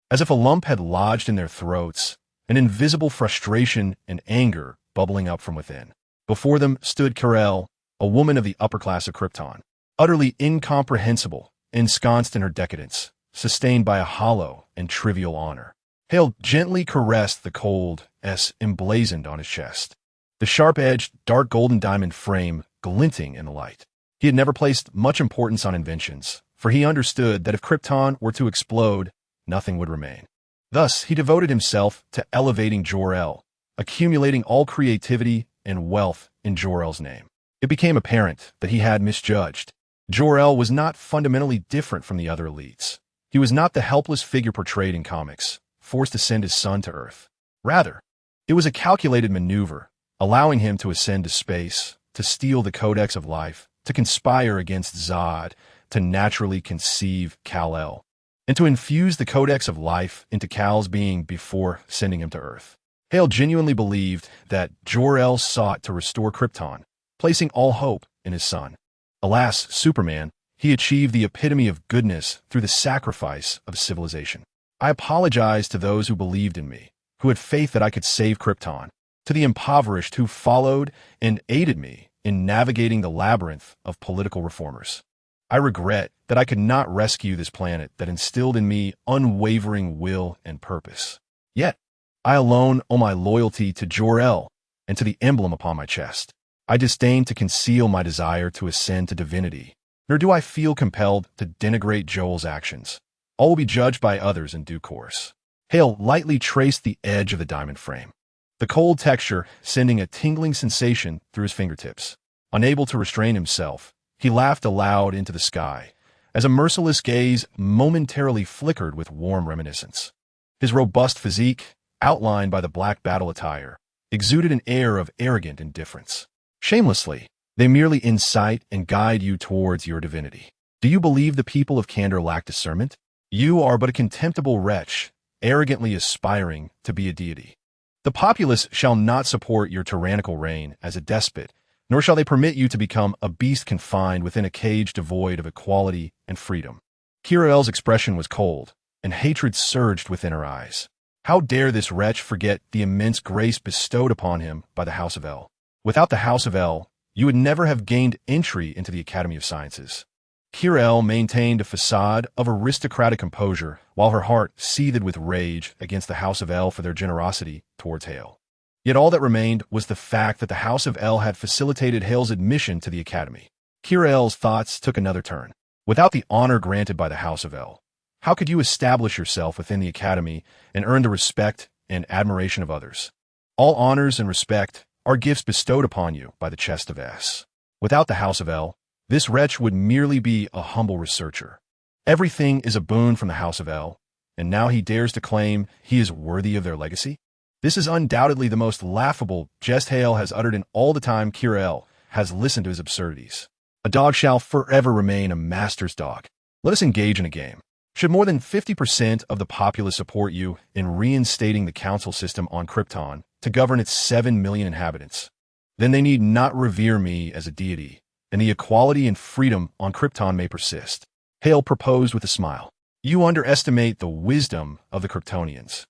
as if a lump had lodged in their throats, an invisible frustration and anger bubbling up from within. Before them stood Kal-El, a woman of the upper class of Krypton, utterly incomprehensible, ensconced in her decadence, sustained by a hollow and trivial honor. Hale gently caressed the cold S emblazoned on his chest, the sharp-edged, dark golden diamond frame glinting in the light. He had never placed much importance on inventions, for he understood that if Krypton were to explode, nothing would remain. Thus, he devoted himself to elevating Jor-El, accumulating all creativity and wealth in Jor-El's name. It became apparent that he had misjudged. Jor-El was not fundamentally different from the other elites. He was not the helpless figure portrayed in comics, forced to send his son to Earth. Rather, it was a calculated maneuver, allowing him to ascend to space, to steal the Codex of Life, to conspire against Zod, to naturally conceive Kal-El, and to infuse the Codex of Life into Kal's being before sending him to Earth. Hale genuinely believed that Jor-El sought to restore Krypton, placing all hope in his son. Alas, Superman, he achieved the epitome of goodness through the sacrifice of civilization. I apologize to those who believed in me, who had faith that I could save Krypton, to the impoverished who followed and aided me in navigating the labyrinth of political reformers. I regret that I could not rescue this planet that instilled in me unwavering will and purpose. Yet, I alone owe my loyalty to Jor-El and to the emblem upon my chest. I disdain to conceal my desire to ascend to divinity, nor do I feel compelled to denigrate Joel's actions. All will be judged by others in due course. Hale lightly traced the edge of the diamond frame, the cold texture sending a tingling sensation through his fingertips. Unable to restrain himself, he laughed aloud into the sky, as a merciless gaze momentarily flickered with warm reminiscence. His robust physique, outlined by the black battle attire, exuded an air of arrogant indifference. Shamelessly, they merely incite and guide you towards your divinity. Do you believe the people of Kandor lack discernment? You are but a contemptible wretch, arrogantly aspiring to be a deity. The populace shall not support your tyrannical reign as a despot, nor shall they permit you to become a beast confined within a cage devoid of equality and freedom. Kal-El's expression was cold, and hatred surged within her eyes. How dare this wretch forget the immense grace bestowed upon him by the House of El? Without the House of El, you would never have gained entry into the Academy of Sciences. Kal-El maintained a facade of aristocratic composure, while her heart seethed with rage against the House of El for their generosity towards Hale. Yet all that remained was the fact that the House of El had facilitated Hale's admission to the Academy. Kir-El's thoughts took another turn. Without the honor granted by the House of El, how could you establish yourself within the Academy and earn the respect and admiration of others? All honors and respect are gifts bestowed upon you by the Chest of S. Without the House of El, this wretch would merely be a humble researcher. Everything is a boon from the House of El, and now he dares to claim he is worthy of their legacy? This is undoubtedly the most laughable jest Hale has uttered in all the time Kir-El has listened to his absurdities. A dog shall forever remain a master's dog. Let us engage in a game. Should more than 50% of the populace support you in reinstating the council system on Krypton to govern its 7 million inhabitants, then they need not revere me as a deity, and the equality and freedom on Krypton may persist. Hale proposed with a smile. You underestimate the wisdom of the Kryptonians.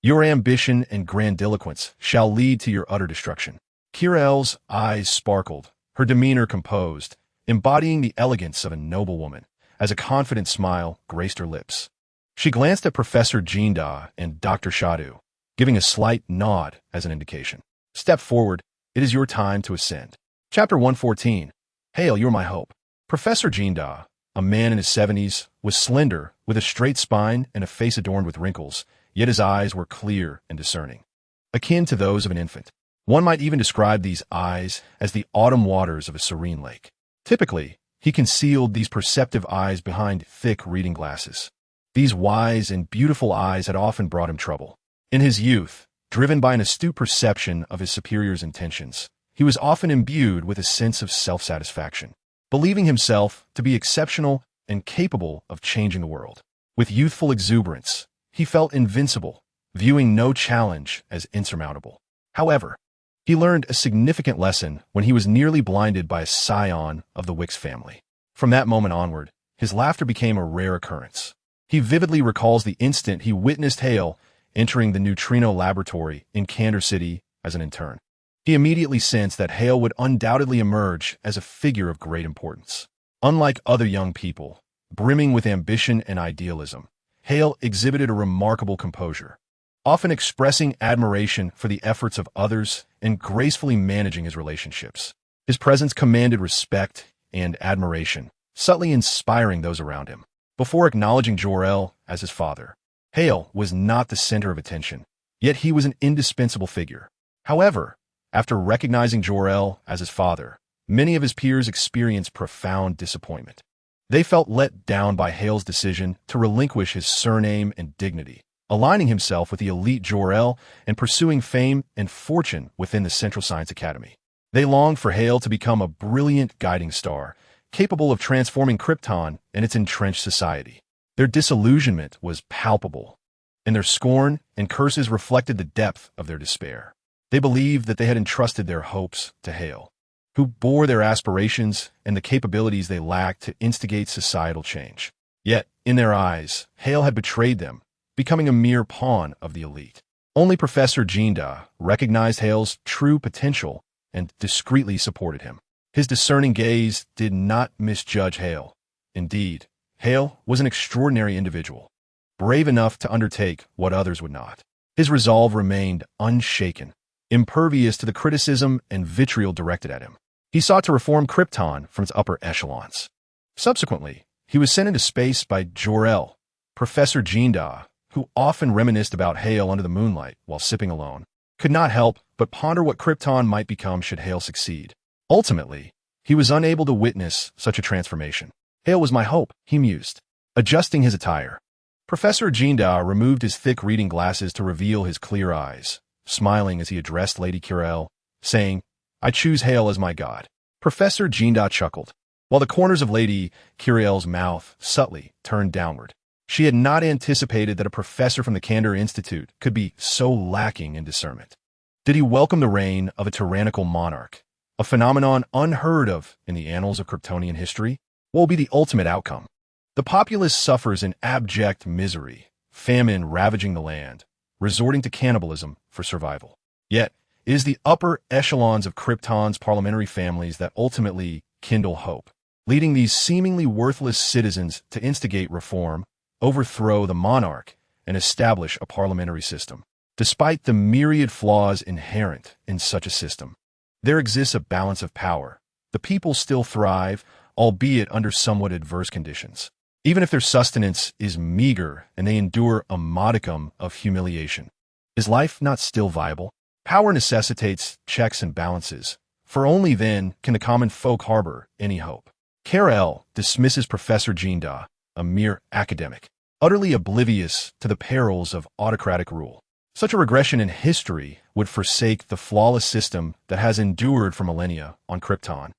Your ambition and grandiloquence shall lead to your utter destruction. Kir-El's eyes sparkled, her demeanor composed, embodying the elegance of a noble woman, as a confident smile graced her lips. She glanced at Professor Jinda and Dr. Shadu, giving a slight nod as an indication. Step forward. It is your time to ascend. Chapter 114. Hale, you're my hope. Professor Jinda, a man in his 70s, was slender, with a straight spine and a face adorned with wrinkles, yet his eyes were clear and discerning, akin to those of an infant. One might even describe these eyes as the autumn waters of a serene lake. Typically, he concealed these perceptive eyes behind thick reading glasses. These wise and beautiful eyes had often brought him trouble. In his youth, driven by an astute perception of his superior's intentions, he was often imbued with a sense of self-satisfaction, believing himself to be exceptional and capable of changing the world. With youthful exuberance, he felt invincible, viewing no challenge as insurmountable. However, he learned a significant lesson when he was nearly blinded by a scion of the Wicks family. From that moment onward, his laughter became a rare occurrence. He vividly recalls the instant he witnessed Hale entering the neutrino laboratory in Kansas City as an intern. He immediately sensed that Hale would undoubtedly emerge as a figure of great importance. Unlike other young people, brimming with ambition and idealism, Hale exhibited a remarkable composure, often expressing admiration for the efforts of others and gracefully managing his relationships. His presence commanded respect and admiration, subtly inspiring those around him. Before acknowledging Jor-El as his father, Hale was not the center of attention, yet he was an indispensable figure. However, after recognizing Jor-El as his father, many of his peers experienced profound disappointment. They felt let down by Hale's decision to relinquish his surname and dignity, aligning himself with the elite Jor-El and pursuing fame and fortune within the Central Science Academy. They longed for Hale to become a brilliant guiding star, capable of transforming Krypton and its entrenched society. Their disillusionment was palpable, and their scorn and curses reflected the depth of their despair. They believed that they had entrusted their hopes to Hale, who bore their aspirations and the capabilities they lacked to instigate societal change. Yet, in their eyes, Hale had betrayed them, becoming a mere pawn of the elite. Only Professor Jinda recognized Hale's true potential and discreetly supported him. His discerning gaze did not misjudge Hale. Indeed, Hale was an extraordinary individual, brave enough to undertake what others would not. His resolve remained unshaken, impervious to the criticism and vitriol directed at him. He sought to reform Krypton from its upper echelons. Subsequently, he was sent into space by Jor-El. Professor Jinda, who often reminisced about Hale under the moonlight while sipping alone, could not help but ponder what Krypton might become should Hale succeed. Ultimately, he was unable to witness such a transformation. Hale was my hope, he mused, adjusting his attire. Professor Jinda removed his thick reading glasses to reveal his clear eyes, smiling as he addressed Lady Kir-El, saying, I choose Hale as my god. Professor Jinda chuckled, while the corners of Lady Kir-El's mouth subtly turned downward. She had not anticipated that a professor from the Candor Institute could be so lacking in discernment. Did he welcome the reign of a tyrannical monarch, a phenomenon unheard of in the annals of Kryptonian history? What will be the ultimate outcome? The populace suffers in abject misery, famine ravaging the land, resorting to cannibalism for survival. Yet, it is the upper echelons of Krypton's parliamentary families that ultimately kindle hope, leading these seemingly worthless citizens to instigate reform, overthrow the monarch, and establish a parliamentary system. Despite the myriad flaws inherent in such a system, there exists a balance of power. The people still thrive, albeit under somewhat adverse conditions, even if their sustenance is meager and they endure a modicum of humiliation. Is life not still viable? Power necessitates checks and balances, for only then can the common folk harbor any hope. Exile dismisses Professor Jinda, a mere academic, utterly oblivious to the perils of autocratic rule. Such a regression in history would forsake the flawless system that has endured for millennia on Krypton,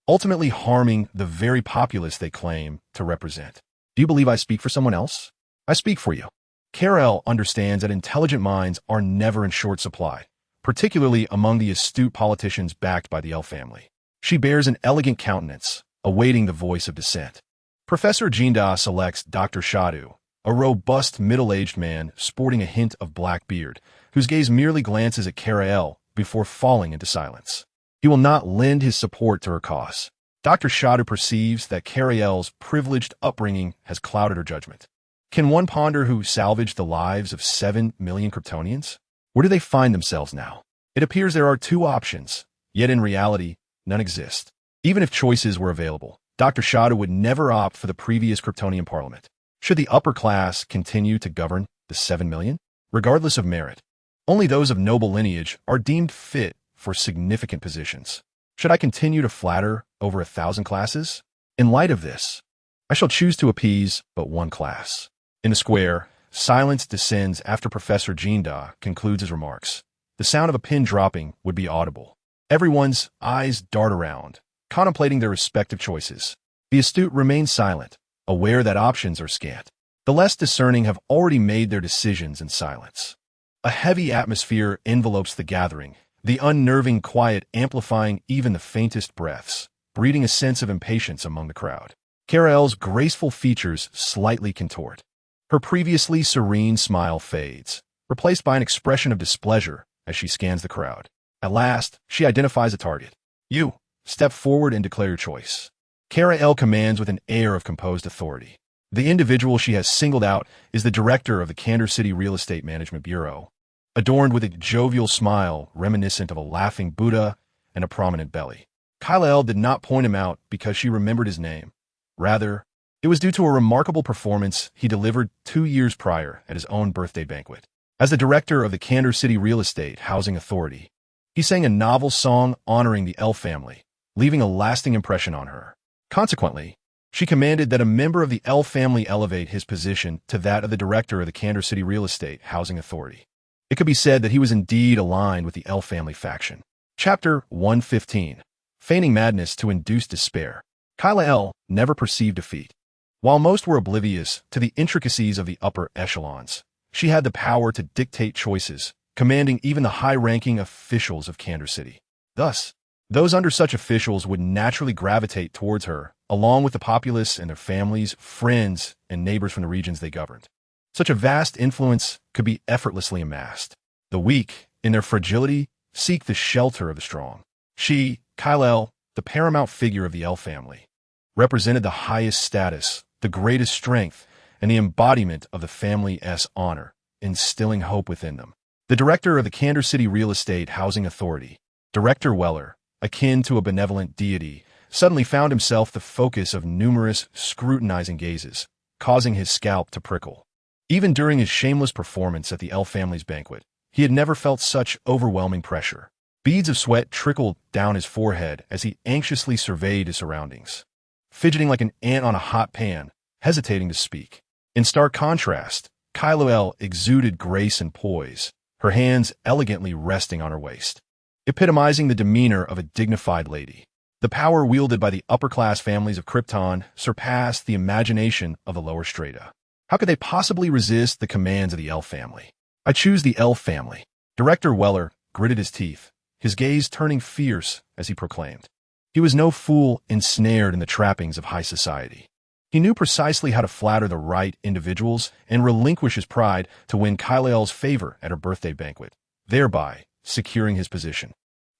ultimately harming the very populace they claim to represent.
Do you believe I speak for someone else? I speak for you.
Kal-El understands that intelligent minds are never in short supply, particularly among the astute politicians backed by the El family. She bears an elegant countenance, awaiting the voice of dissent. Professor Jinda selects Dr. Shadu, a robust middle-aged man sporting a hint of black beard, whose gaze merely glances at Kal-El before falling into silence. He will not lend his support to her cause. Dr. Shadu perceives that Kal-El's privileged upbringing has clouded her judgment. Can one ponder who salvaged the lives of 7 million Kryptonians? Where do they find themselves now? It appears there are two options, yet in reality, none exist. Even if choices were available, Dr. Shadu would never opt for the previous Kryptonian parliament. Should the upper class continue to govern the 7 million? Regardless of merit, only those of noble lineage are deemed fit for significant positions. Should I continue to flatter over 1,000 classes? In light of this, I shall choose to appease but one class. In the square, silence descends after Professor Jinda concludes his remarks. The sound of a pin dropping would be audible. Everyone's eyes dart around, contemplating their respective choices. The astute remain silent, aware that options are scant. The less discerning have already made their decisions in silence. A heavy atmosphere envelopes the gathering, the unnerving quiet amplifying even the faintest breaths, breeding a sense of impatience among the crowd. Kal-El's graceful features slightly contort. Her previously serene smile fades, replaced by an expression of displeasure as she scans the crowd. At last, she identifies a target. You, step forward and declare your choice. Kal-El commands with an air of composed authority. The individual she has singled out is the director of the Kansas City Real Estate Management Bureau, adorned with a jovial smile reminiscent of a laughing Buddha and a prominent belly. Kal-El did not point him out because she remembered his name. Rather, it was due to a remarkable performance he delivered 2 years prior at his own birthday banquet. As the director of the Kansas City Real Estate Housing Authority, he sang a novel song honoring the El family, leaving a lasting impression on her. Consequently, she commanded that a member of the El family elevate his position to that of the director of the Kansas City Real Estate Housing Authority. It could be said that he was indeed aligned with the El family faction. Chapter 115. Feigning madness to induce despair. Kal-El never perceived defeat. While most were oblivious to the intricacies of the upper echelons, she had the power to dictate choices, commanding even the high-ranking officials of Kansas City. Thus, those under such officials would naturally gravitate towards her, along with the populace and their families, friends, and neighbors from the regions they governed. Such a vast influence could be effortlessly amassed. The weak, in their fragility, seek the shelter of the strong. She, Kal-El, the paramount figure of the El family, represented the highest status, the greatest strength, and the embodiment of the family's honor, instilling hope within them. The director of the Kansas City Real Estate Housing Authority, Director Weller, akin to a benevolent deity, suddenly found himself the focus of numerous scrutinizing gazes, causing his scalp to prickle. Even during his shameless performance at the El family's banquet, he had never felt such overwhelming pressure. Beads of sweat trickled down his forehead as he anxiously surveyed his surroundings, fidgeting like an ant on a hot pan, hesitating to speak. In stark contrast, Kal-El exuded grace and poise, her hands elegantly resting on her waist, epitomizing the demeanor of a dignified lady. The power wielded by the upper-class families of Krypton surpassed the imagination of the lower strata. How could they possibly resist the commands of the El family? I choose the El family. Director Weller gritted his teeth, his gaze turning fierce as he proclaimed. He was no fool ensnared in the trappings of high society. He knew precisely how to flatter the right individuals and relinquish his pride to win Kal-El's favor at her birthday banquet, thereby securing his position.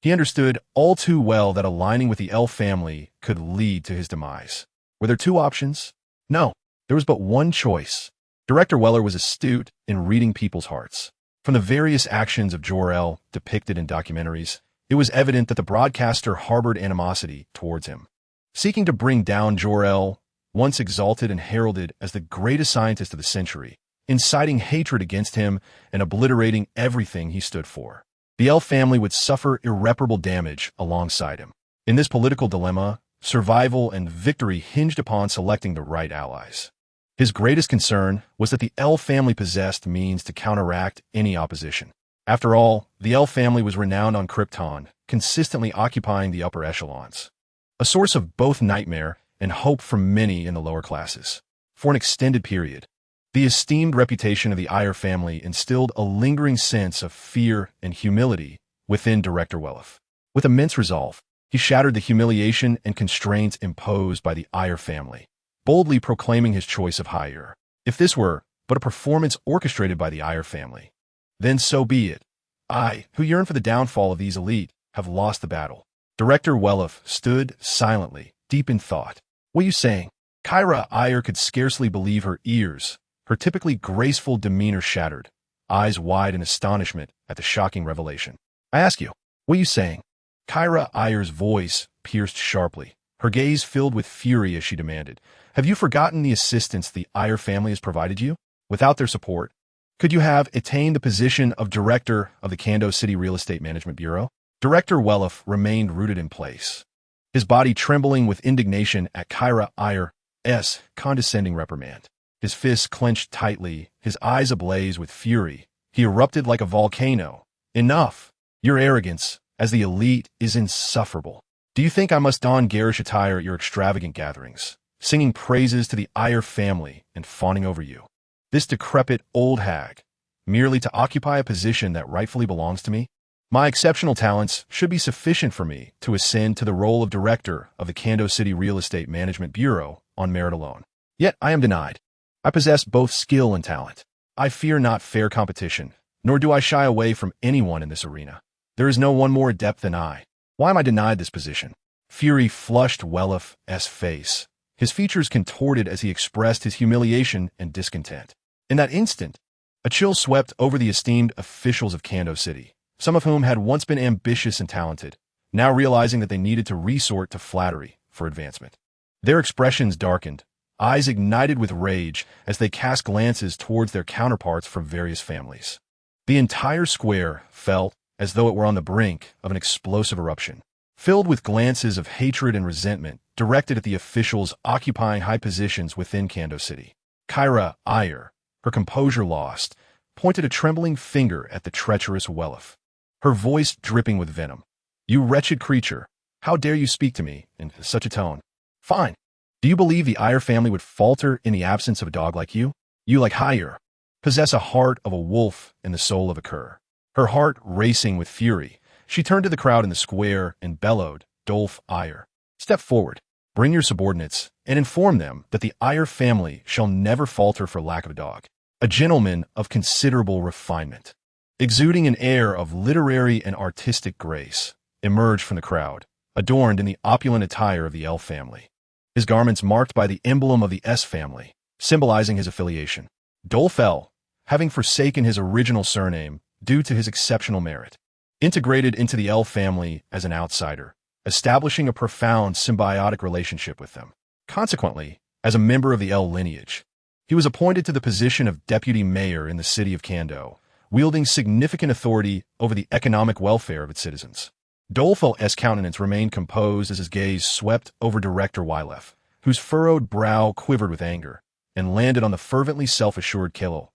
He understood all too well that aligning with the El family could lead to his demise. Were there two options? No, there was but one choice. Director Weller was astute in reading people's hearts. From the various actions of Jor-El depicted in documentaries, it was evident that the broadcaster harbored animosity towards him. Seeking to bring down Jor-El, once exalted and heralded as the greatest scientist of the century, inciting hatred against him and obliterating everything he stood for. The El family would suffer irreparable damage alongside him. In this political dilemma, survival and victory hinged upon selecting the right allies. His greatest concern was that the El family possessed means to counteract any opposition. After all, the El family was renowned on Krypton, consistently occupying the upper echelons, a source of both nightmare and hope for many in the lower classes. For an extended period, the esteemed reputation of the Ayer family instilled a lingering sense of fear and humility within Director Wolof. With immense resolve, he shattered the humiliation and constraints imposed by the Ayer family, boldly proclaiming his choice of Ayer. If this were but a performance orchestrated by the Ayer family, then so be it. I, who yearn for the downfall of these elite, have lost the battle. Director Wolof stood silently, deep in thought. What are you saying? Kyra Ayer could scarcely believe her ears, her typically graceful demeanor shattered, eyes wide in astonishment at the shocking revelation. I ask you, what are you saying? Kyra Ayer's voice pierced sharply, her gaze filled with fury as she demanded, have you forgotten the assistance the Ayer family has provided you? Without their support, could you have attained the position of director of the Kando City Real Estate Management Bureau? Director Wolof remained rooted in place, his body trembling with indignation at Kyra Ayer's condescending reprimand. His fists clenched tightly, his eyes ablaze with fury. He erupted like a volcano. Enough! Your arrogance, as the elite, is insufferable. Do you think I must don garish attire at your extravagant gatherings, singing praises to the Ayer family and fawning over you? This decrepit old hag, merely to occupy a position that rightfully belongs to me? My exceptional talents should be sufficient for me to ascend to the role of director of the Kando City Real Estate Management Bureau on merit alone. Yet I am denied. I possess both skill and talent. I fear not fair competition, nor do I shy away from anyone in this arena. There is no one more adept than I. Why am I denied this position? Fury flushed Wolof's face, his features contorted as he expressed his humiliation and discontent. In that instant, a chill swept over the esteemed officials of Kando City, some of whom had once been ambitious and talented, now realizing that they needed to resort to flattery for advancement. Their expressions darkened, eyes ignited with rage as they cast glances towards their counterparts from various families. The entire square felt as though it were on the brink of an explosive eruption, filled with glances of hatred and resentment directed at the officials occupying high positions within Kando City. Kyra Ayer, her composure lost, pointed a trembling finger at the treacherous Wolof, her voice dripping with venom. You wretched creature, how dare you speak to me in such a tone? Fine. Do you believe the Ayer family would falter in the absence of a dog like you? You, like Ayer, possess a heart of a wolf and the soul of a cur. Her heart racing with fury, she turned to the crowd in the square and bellowed, Dolph Ayer, step forward, bring your subordinates, and inform them that the Ayer family shall never falter for lack of a dog. A gentleman of considerable refinement, exuding an air of literary and artistic grace, emerged from the crowd, adorned in the opulent attire of the L family, his garments marked by the emblem of the S family, symbolizing his affiliation. Dolph L, having forsaken his original surname due to his exceptional merit, integrated into the L family as an outsider, establishing a profound symbiotic relationship with them. Consequently, as a member of the L lineage, he was appointed to the position of deputy mayor in the city of Kando, wielding significant authority over the economic welfare of its citizens. Dolph L's countenance remained composed as his gaze swept over Director Wolof, whose furrowed brow quivered with anger, and landed on the fervently self-assured Khalil.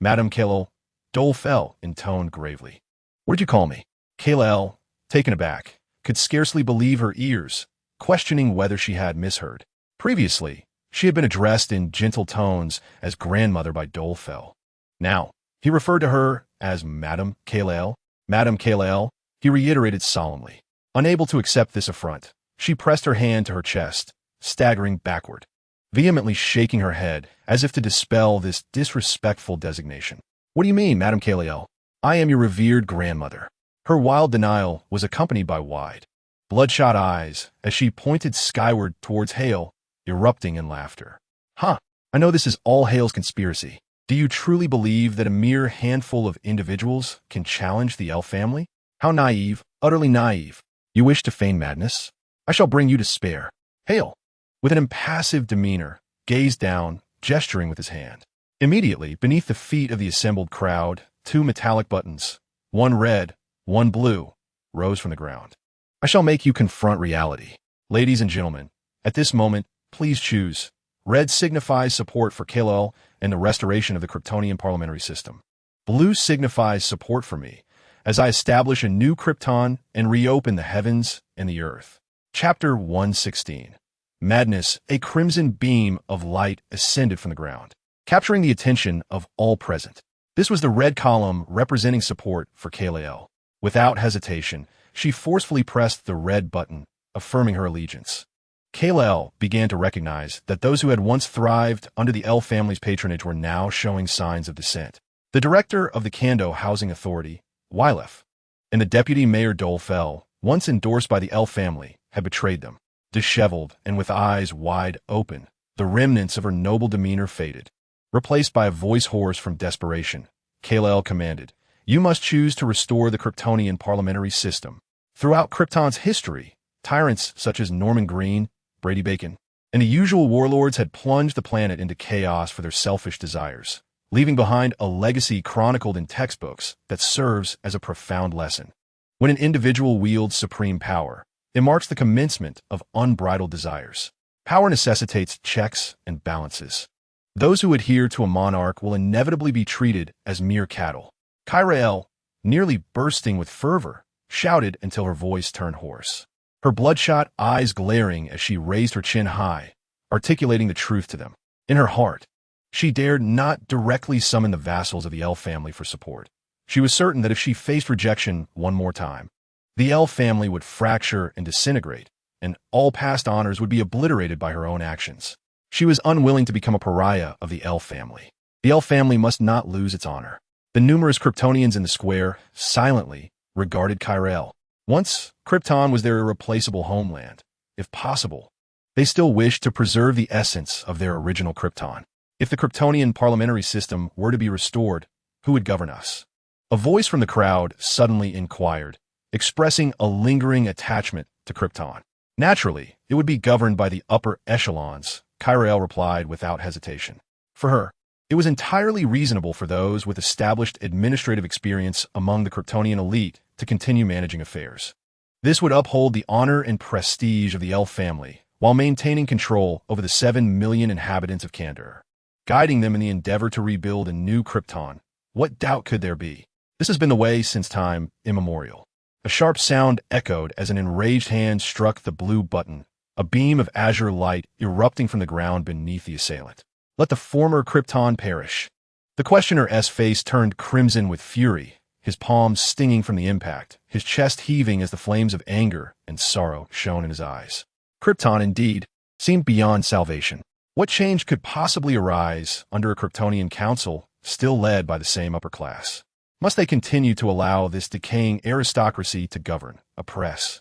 Madam Khalil, Dolph L intoned gravely. What did you call me? Khalil, taken aback, could scarcely believe her ears, questioning whether she had misheard. Previously, she had been addressed in gentle tones as grandmother by Dolph L. Now, he referred to her as Madam Khalil. Madam Khalil, he reiterated solemnly. Unable to accept this affront, she pressed her hand to her chest, staggering backward, vehemently shaking her head as if to dispel this disrespectful designation. What do you mean, Madam Khalil? I am your revered grandmother. Her wild denial was accompanied by wide, bloodshot eyes as she pointed skyward towards Hale, erupting in laughter. Huh, I know this is all Hale's conspiracy. Do you truly believe that a mere handful of individuals can challenge the elf family? How naive, utterly naive. You wish to feign madness? I shall bring you to spare. Hail! With an impassive demeanor, gazed down, gesturing with his hand. Immediately, beneath the feet of the assembled crowd, two metallic buttons, one red, one blue, rose from the ground. I shall make you confront reality. Ladies and gentlemen, at this moment, please choose. Red signifies support for Kal-El and the restoration of the Kryptonian parliamentary system. Blue signifies support for me, as I establish a new Krypton and reopen the heavens and the earth. Chapter 116. Madness, a crimson beam of light ascended from the ground, capturing the attention of all present. This was the red column representing support for Kal-El. Without hesitation, she forcefully pressed the red button, affirming her allegiance. Kal-El began to recognize that those who had once thrived under the elf family's patronage were now showing signs of dissent. The director of the Kando Housing Authority, Wylef, and the deputy mayor Dolfell, once endorsed by the elf family, had betrayed them. Disheveled and with eyes wide open, the remnants of her noble demeanor faded. Replaced by a voice hoarse from desperation, Kal-El commanded, "You must choose to restore the Kryptonian parliamentary system." Throughout Krypton's history, tyrants such as Norman Green, Brady Bacon, and the usual warlords had plunged the planet into chaos for their selfish desires, leaving behind a legacy chronicled in textbooks that serves as a profound lesson. When an individual wields supreme power, it marks the commencement of unbridled desires. Power necessitates checks and balances. Those who adhere to a monarch will inevitably be treated as mere cattle. Kyrael, nearly bursting with fervor, shouted until her voice turned hoarse. Her bloodshot eyes glaring as she raised her chin high, articulating the truth to them. In her heart, she dared not directly summon the vassals of the elf family for support. She was certain that if she faced rejection one more time, the elf family would fracture and disintegrate, and all past honors would be obliterated by her own actions. She was unwilling to become a pariah of the elf family. The elf family must not lose its honor. The numerous Kryptonians in the square silently regarded Kyrael. Once, Krypton was their irreplaceable homeland. If possible, they still wished to preserve the essence of their original Krypton. If the Kryptonian parliamentary system were to be restored, who would govern us? A voice from the crowd suddenly inquired, expressing a lingering attachment to Krypton. Naturally, it would be governed by the upper echelons, Kyrael replied without hesitation. For her, it was entirely reasonable for those with established administrative experience among the Kryptonian elite to continue managing affairs. This would uphold the honor and prestige of the elf family while maintaining control over the 7 million inhabitants of Kandor, guiding them in the endeavor to rebuild a new Krypton. What doubt could there be? This has been the way since time immemorial. A sharp sound echoed as an enraged hand struck the blue button, a beam of azure light erupting from the ground beneath the assailant. Let the former Krypton perish. The questioner's face turned crimson with fury, his palms stinging from the impact, his chest heaving as the flames of anger and sorrow shone in his eyes. Krypton, indeed, seemed beyond salvation. What change could possibly arise under a Kryptonian council still led by the same upper class? Must they continue to allow this decaying aristocracy to govern, oppress,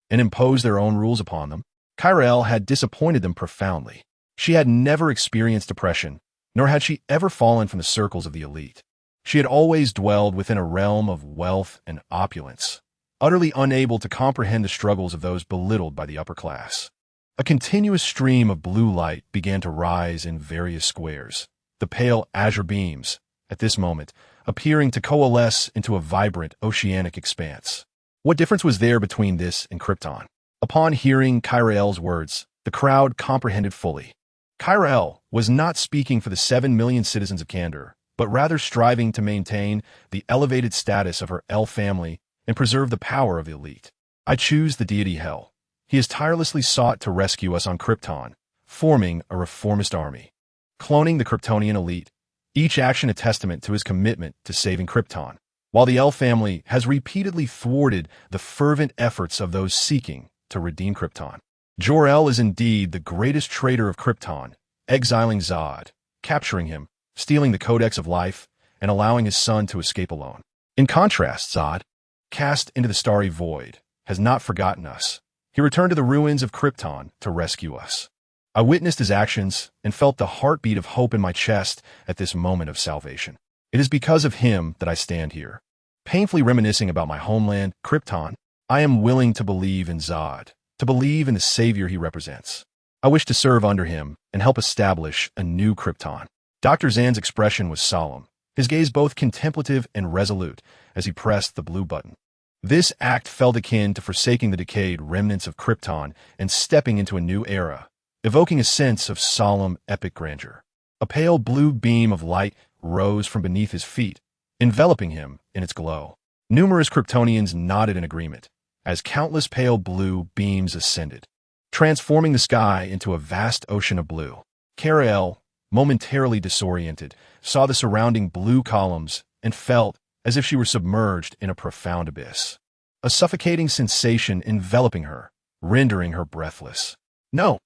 and impose their own rules upon them? Kyrael had disappointed them profoundly. She had never experienced oppression, nor had she ever fallen from the circles of the elite. She had always dwelled within a realm of wealth and opulence, utterly unable to comprehend the struggles of those belittled by the upper class. A continuous stream of blue light began to rise in various squares, the pale azure beams, at this moment, appearing to coalesce into a vibrant oceanic expanse. What difference was there between this and Krypton? Upon hearing Kyrael's words, the crowd comprehended fully. Kyrael was not speaking for the 7 million citizens of Kandor, but rather striving to maintain the elevated status of her elf family and preserve the power of the elite. I choose the deity Hel. He has tirelessly sought to rescue us on Krypton, forming a reformist army, cloning the Kryptonian elite, each action a testament to his commitment to saving Krypton, while the elf family has repeatedly thwarted the fervent efforts of those seeking to redeem Krypton. Jor-El is indeed the greatest traitor of Krypton, exiling Zod, capturing him, stealing the Codex of Life, and allowing his son to escape alone. In contrast, Zod, cast into the starry void, has not forgotten us. He returned to the ruins of Krypton to rescue us. I witnessed his actions and felt the heartbeat of hope in my chest at this moment of salvation. It is because of him that I stand here. Painfully reminiscing about my homeland, Krypton, I am willing to believe in Zod, to believe in the savior he represents. I wish to serve under him and help establish a new Krypton. Dr. Zan's expression was solemn, his gaze both contemplative and resolute as he pressed the blue button. This act felt akin to forsaking the decayed remnants of Krypton and stepping into a new era, evoking a sense of solemn, epic grandeur. A pale blue beam of light rose from beneath his feet, enveloping him in its glow. Numerous Kryptonians nodded in agreement as countless pale blue beams ascended, transforming the sky into a vast ocean of blue. Kara-El, momentarily disoriented, saw the surrounding blue columns and felt as if she were submerged in a profound abyss. A suffocating sensation enveloping her, rendering her breathless. No,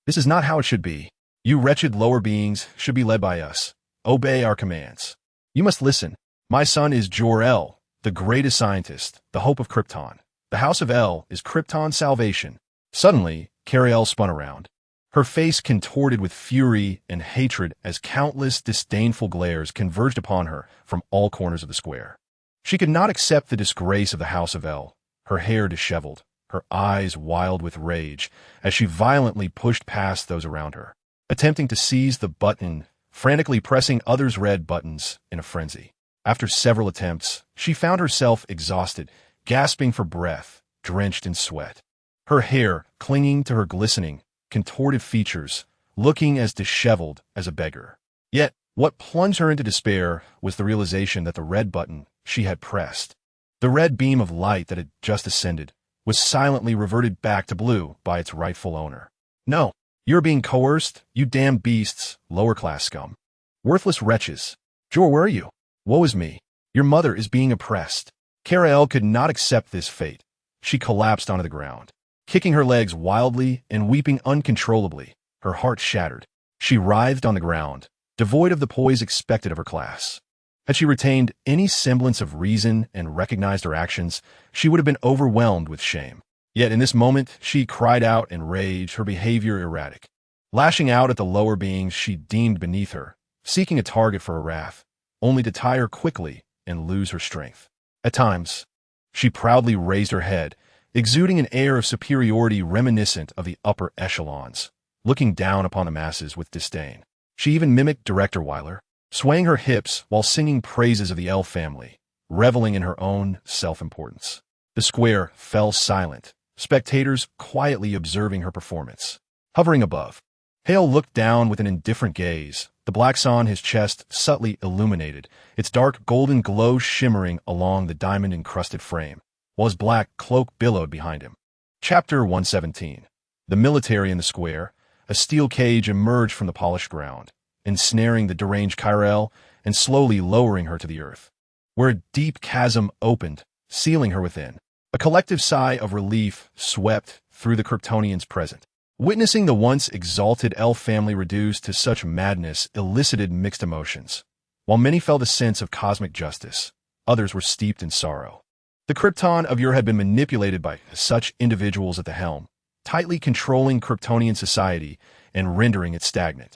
this is not how it should be. You wretched lower beings should be led by us. Obey our commands. You must listen. My son is Jor-El, the greatest scientist, the hope of Krypton. The House of El is Krypton's salvation. Suddenly, Kara-El spun around, her face contorted with fury and hatred as countless disdainful glares converged upon her from all corners of the square. She could not accept the disgrace of the House of El, her hair disheveled, her eyes wild with rage, as she violently pushed past those around her, attempting to seize the button, frantically pressing others' red buttons in a frenzy. After several attempts, she found herself exhausted, gasping for breath, drenched in sweat. Her hair clinging to her glistening, contorted features, looking as disheveled as a beggar. Yet, what plunged her into despair was the realization that the red button she had pressed, the red beam of light that had just ascended, was silently reverted back to blue by its rightful owner. No, you're being coerced, you damn beasts, lower-class scum. Worthless wretches. Jor, where are you? Woe is me. Your mother is being oppressed. Kara-El could not accept this fate. She collapsed onto the ground, kicking her legs wildly and weeping uncontrollably, her heart shattered. She writhed on the ground, devoid of the poise expected of her class. Had she retained any semblance of reason and recognized her actions, she would have been overwhelmed with shame. Yet in this moment, she cried out in rage, her behavior erratic, lashing out at the lower beings she deemed beneath her, seeking a target for her wrath, only to tire quickly and lose her strength. At times, she proudly raised her head, exuding an air of superiority reminiscent of the upper echelons, looking down upon the masses with disdain. She even mimicked Director Weiler, swaying her hips while singing praises of the El family, reveling in her own self-importance. The square fell silent, spectators quietly observing her performance. Hovering above, Hale looked down with an indifferent gaze, the black sun his chest subtly illuminated, its dark golden glow shimmering along the diamond-encrusted frame, while his black cloak billowed behind him. Chapter 117. The military in the square. A steel cage emerged from the polished ground, ensnaring the deranged Kara-El and slowly lowering her to the earth, where a deep chasm opened, sealing her within. A collective sigh of relief swept through the Kryptonians present. Witnessing the once exalted El family reduced to such madness elicited mixed emotions. While many felt a sense of cosmic justice, others were steeped in sorrow. The Krypton of Ur had been manipulated by such individuals at the helm, tightly controlling Kryptonian society and rendering it stagnant.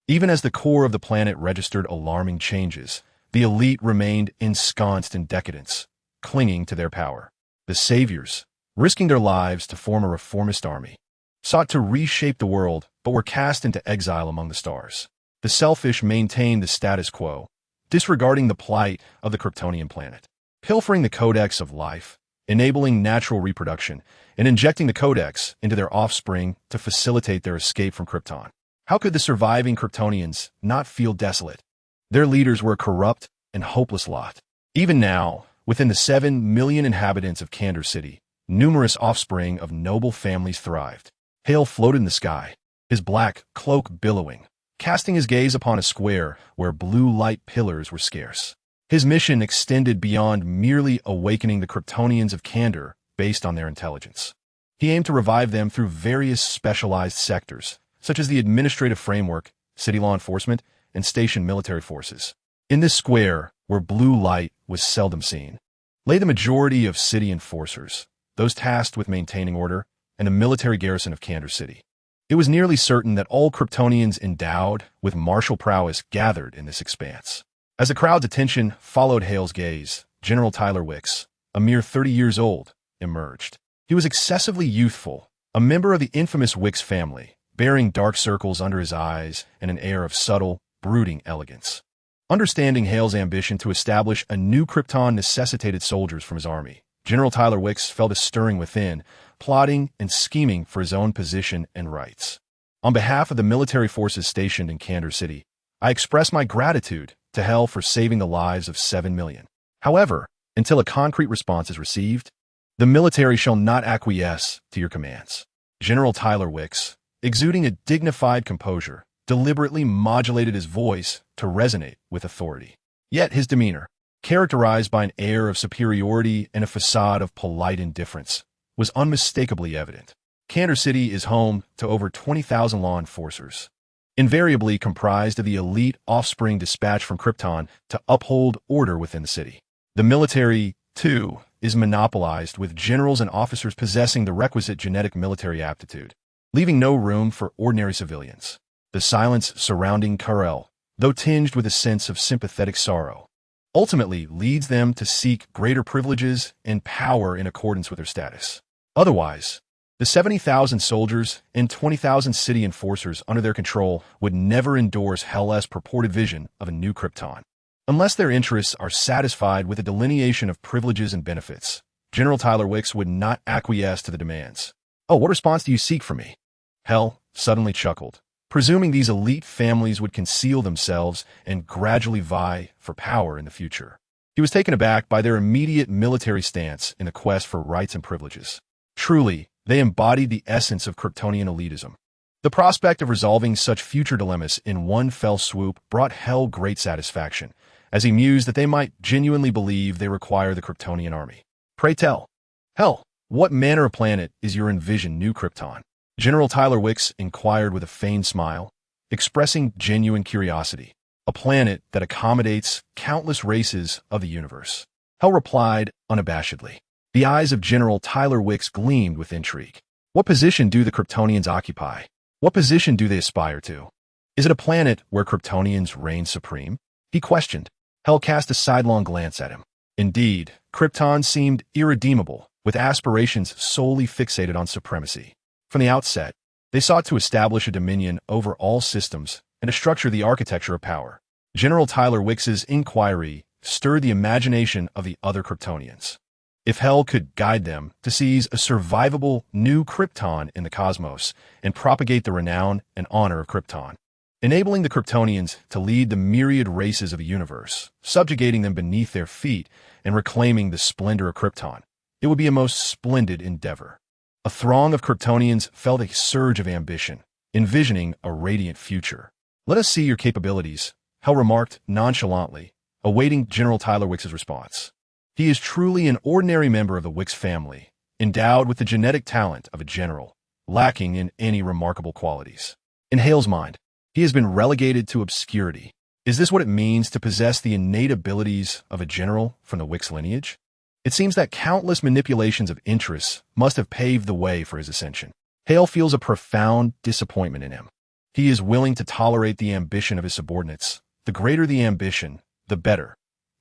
Even as the core of the planet registered alarming changes, the elite remained ensconced in decadence, clinging to their power. The saviors, risking their lives to form a reformist army, sought to reshape the world but were cast into exile among the stars. The selfish maintained the status quo, disregarding the plight of the Kryptonian planet, pilfering the codex of life, enabling natural reproduction, and injecting the codex into their offspring to facilitate their escape from Krypton. How could the surviving Kryptonians not feel desolate? Their leaders were a corrupt and hopeless lot. Even now, within the 7 million inhabitants of Kandor City, numerous offspring of noble families thrived. Hale floated in the sky, his black cloak billowing, casting his gaze upon a square where blue light pillars were scarce. His mission extended beyond merely awakening the Kryptonians of Kandor based on their intelligence. He aimed to revive them through various specialized sectors, such as the administrative framework, city law enforcement, and station military forces. In this square, where blue light was seldom seen, lay the majority of city enforcers, those tasked with maintaining order, and the military garrison of Kandor City. It was nearly certain that all Kryptonians endowed with martial prowess gathered in this expanse. As the crowd's attention followed Hale's gaze, General Tyler Wicks, a mere 30 years old, emerged. He was excessively youthful, a member of the infamous Wicks family, bearing dark circles under his eyes and an air of subtle, brooding elegance. Understanding Hale's ambition to establish a new Krypton necessitated soldiers from his army, General Tyler Wicks felt a stirring within, plotting and scheming for his own position and rights. On behalf of the military forces stationed in Kansas City, I express my gratitude to Hale for saving the lives of 7 million. However, until a concrete response is received, the military shall not acquiesce to your commands. General Tyler Wicks, exuding a dignified composure, deliberately modulated his voice to resonate with authority. Yet his demeanor, characterized by an air of superiority and a facade of polite indifference, was unmistakably evident. Kansas City is home to over 20,000 law enforcers, invariably comprised of the elite offspring dispatched from Krypton to uphold order within the city. The military, too, is monopolized, with generals and officers possessing the requisite genetic military aptitude, leaving no room for ordinary civilians. The silence surrounding Kal-El, though tinged with a sense of sympathetic sorrow, ultimately leads them to seek greater privileges and power in accordance with their status. Otherwise, the 70,000 soldiers and 20,000 city enforcers under their control would never endorse Hell's purported vision of a new Krypton. Unless their interests are satisfied with a delineation of privileges and benefits, General Tyler Wicks would not acquiesce to the demands. "Oh, what response do you seek from me?" Hale suddenly chuckled, presuming these elite families would conceal themselves and gradually vie for power in the future. He was taken aback by their immediate military stance in the quest for rights and privileges. Truly, they embodied the essence of Kryptonian elitism. The prospect of resolving such future dilemmas in one fell swoop brought Hale great satisfaction, as he mused that they might genuinely believe they require the Kryptonian army. "Pray tell, Hale, what manner of planet is your envisioned new Krypton?" General Tyler Wicks inquired with a feigned smile, expressing genuine curiosity. "A planet that accommodates countless races of the universe," Hale replied unabashedly. The eyes of General Tyler Wicks gleamed with intrigue. "What position do the Kryptonians occupy? What position do they aspire to? Is it a planet where Kryptonians reign supreme?" he questioned. Hale cast a sidelong glance at him. Indeed, Krypton seemed irredeemable, with aspirations solely fixated on supremacy. From the outset, they sought to establish a dominion over all systems and to structure the architecture of power. General Tyler Wicks's inquiry stirred the imagination of the other Kryptonians. If Hale could guide them to seize a survivable new Krypton in the cosmos and propagate the renown and honor of Krypton, enabling the Kryptonians to lead the myriad races of the universe, subjugating them beneath their feet and reclaiming the splendor of Krypton, it would be a most splendid endeavor. A throng of Kryptonians felt a surge of ambition, envisioning a radiant future. "Let us see your capabilities," Hale remarked nonchalantly, awaiting General Tyler Wicks's response. He is truly an ordinary member of the Wicks family, endowed with the genetic talent of a general, lacking in any remarkable qualities. In Hale's mind, he has been relegated to obscurity. Is this what it means to possess the innate abilities of a general from the Wicks lineage? It seems that countless manipulations of interests must have paved the way for his ascension. Hale feels a profound disappointment in him. He is willing to tolerate the ambition of his subordinates. The greater the ambition, the better,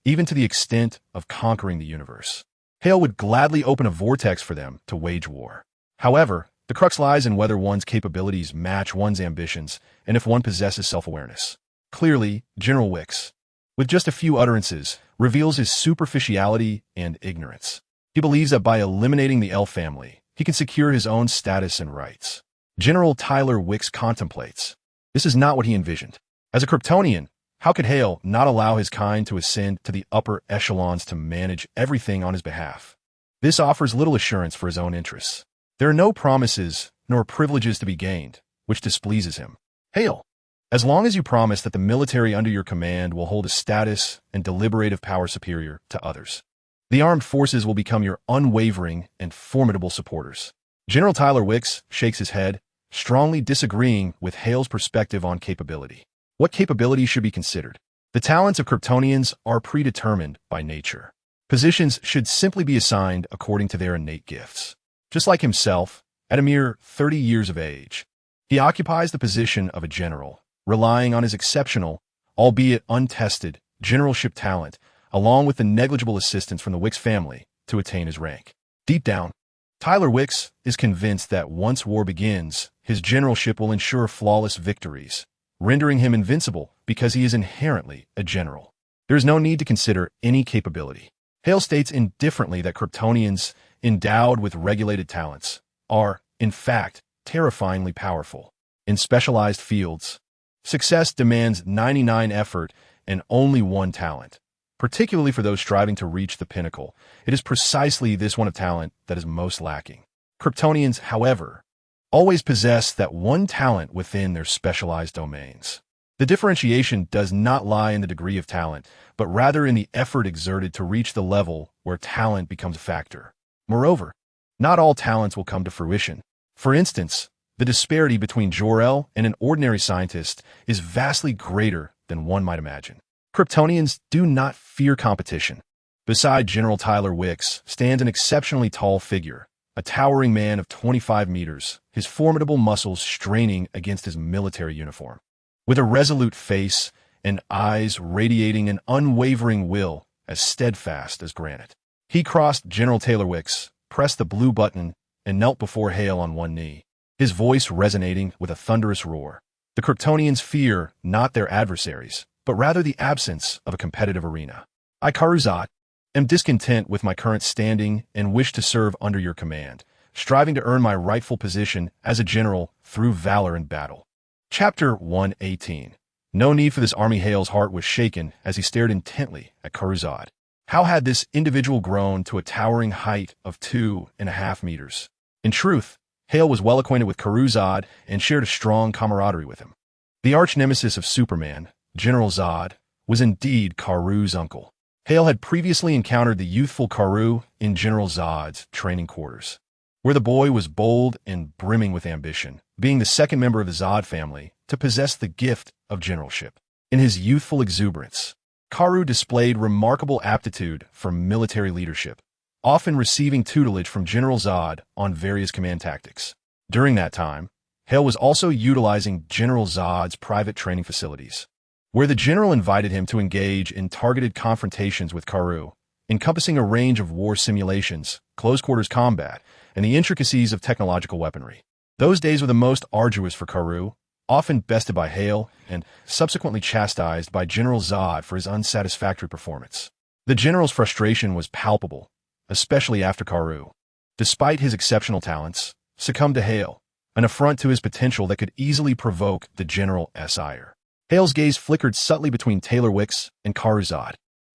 even to the extent of conquering the universe. Hale would gladly open a vortex for them to wage war. However, the crux lies in whether one's capabilities match one's ambitions and if one possesses self-awareness. Clearly, General Wicks, with just a few utterances, reveals his superficiality and ignorance. He believes that by eliminating the L family, he can secure his own status and rights. General Tyler Wicks contemplates. This is not what he envisioned. As a Kryptonian, how could Hale not allow his kind to ascend to the upper echelons to manage everything on his behalf? This offers little assurance for his own interests. There are no promises nor privileges to be gained, which displeases him. Hale, as long as you promise that the military under your command will hold a status and deliberative power superior to others, the armed forces will become your unwavering and formidable supporters. General Tyler Wicks shakes his head, strongly disagreeing with Hale's perspective on capability. What capabilities should be considered? The talents of Kryptonians are predetermined by nature. Positions should simply be assigned according to their innate gifts. Just like himself, at a mere 30 years of age, He occupies the position of a general, relying on his exceptional, albeit untested, generalship talent, along with the negligible assistance from the Wicks family, to attain his rank. Deep down, Tyler Wicks is convinced that once war begins, his generalship will ensure flawless victories, rendering him invincible because he is inherently a general. There is no need to consider any capability. Hale states indifferently that Kryptonians, endowed with regulated talents, are, in fact, terrifyingly powerful. In specialized fields, success demands 99 effort and only one talent. Particularly for those striving to reach the pinnacle, it is precisely this one of talent that is most lacking. Kryptonians, however, always possess that one talent within their specialized domains. The differentiation does not lie in the degree of talent, but rather in the effort exerted to reach the level where talent becomes a factor. Moreover, not all talents will come to fruition. For instance, the disparity between Jor-El and an ordinary scientist is vastly greater than one might imagine. Kryptonians do not fear competition. Beside General Tyler Wicks stands an exceptionally tall figure, a towering man of 25 meters, his formidable muscles straining against his military uniform. With a resolute face and eyes radiating an unwavering will as steadfast as granite. He crossed General Taylor Wicks, pressed the blue button, and knelt before Hale on one knee, his voice resonating with a thunderous roar. The Kryptonians fear not their adversaries, but rather the absence of a competitive arena. I, Karuzat, am discontent with my current standing and wish to serve under your command, striving to earn my rightful position as a general through valor in battle. Chapter 118. No need for this army. Hale's heart was shaken as he stared intently at Karuzat. How had this individual grown to a towering height of 2.5 meters? In truth, Hale was well acquainted with Karuzat and shared a strong camaraderie with him. The arch-nemesis of Superman, General Zod, was indeed Karu's uncle. Hale had previously encountered the youthful Karu in General Zod's training quarters, where the boy was bold and brimming with ambition, being the second member of the Zod family to possess the gift of generalship. In his youthful exuberance, Karu displayed remarkable aptitude for military leadership, often receiving tutelage from General Zod on various command tactics. During that time, Hale was also utilizing General Zod's private training facilities, where the general invited him to engage in targeted confrontations with Karu, encompassing a range of war simulations, close-quarters combat, and the intricacies of technological weaponry. Those days were the most arduous for Karu, often bested by Hale and subsequently chastised by General Zod for his unsatisfactory performance. The general's frustration was palpable, especially after Karu, despite his exceptional talents, succumbed to Hale, an affront to his potential that could easily provoke the general's ire. Hale's gaze flickered subtly between Taylor Wicks and Karuzat.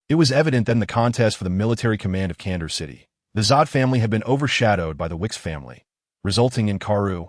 It was evident that in the contest for the military command of Kandor City, the Zod family had been overshadowed by the Wicks family, resulting in Karu,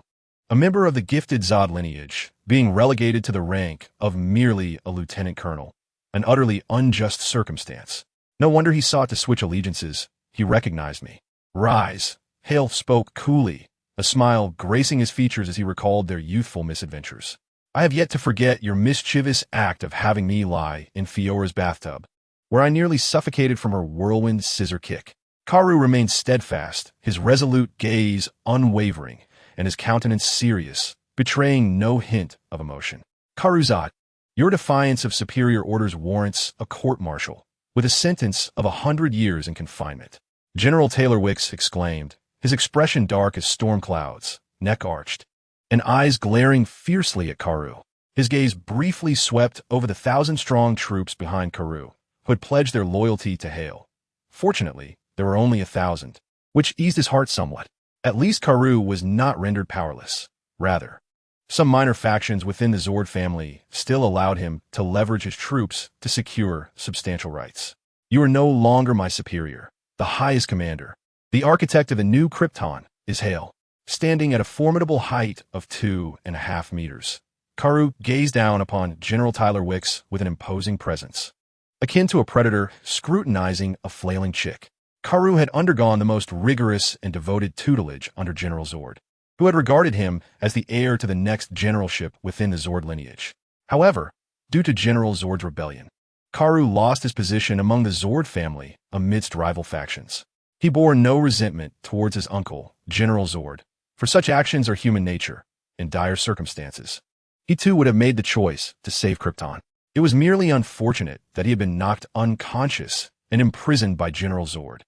a member of the gifted Zod lineage, being relegated to the rank of merely a lieutenant colonel, an utterly unjust circumstance. No wonder he sought to switch allegiances. He recognized me. Rise, Hale spoke coolly, a smile gracing his features as he recalled their youthful misadventures. I have yet to forget your mischievous act of having me lie in Fiora's bathtub, where I nearly suffocated from her whirlwind scissor kick. Karu remained steadfast, his resolute gaze unwavering, and his countenance serious, betraying no hint of emotion. Karuzat, your defiance of superior orders warrants a court-martial, with a sentence of 100 years in confinement. General Taylor Wicks exclaimed, his expression dark as storm clouds, neck arched, and eyes glaring fiercely at Karu. His gaze briefly swept over the 1,000-strong troops behind Karu, who had pledged their loyalty to Hale. Fortunately, there were only 1,000, which eased his heart somewhat. At least Karu was not rendered powerless. Rather, some minor factions within the Zord family still allowed him to leverage his troops to secure substantial rights. You are no longer my superior, the highest commander. The architect of the new Krypton is Hale. Standing at a formidable height of 2.5 meters, Karu gazed down upon General Tyler Wicks with an imposing presence, akin to a predator scrutinizing a flailing chick. Karu had undergone the most rigorous and devoted tutelage under General Zord, who had regarded him as the heir to the next generalship within the Zord lineage. However, due to General Zord's rebellion, Karu lost his position among the Zord family amidst rival factions. He bore no resentment towards his uncle, General Zord, for such actions are human nature, in dire circumstances. He too would have made the choice to save Krypton. It was merely unfortunate that he had been knocked unconscious and imprisoned by General Zord,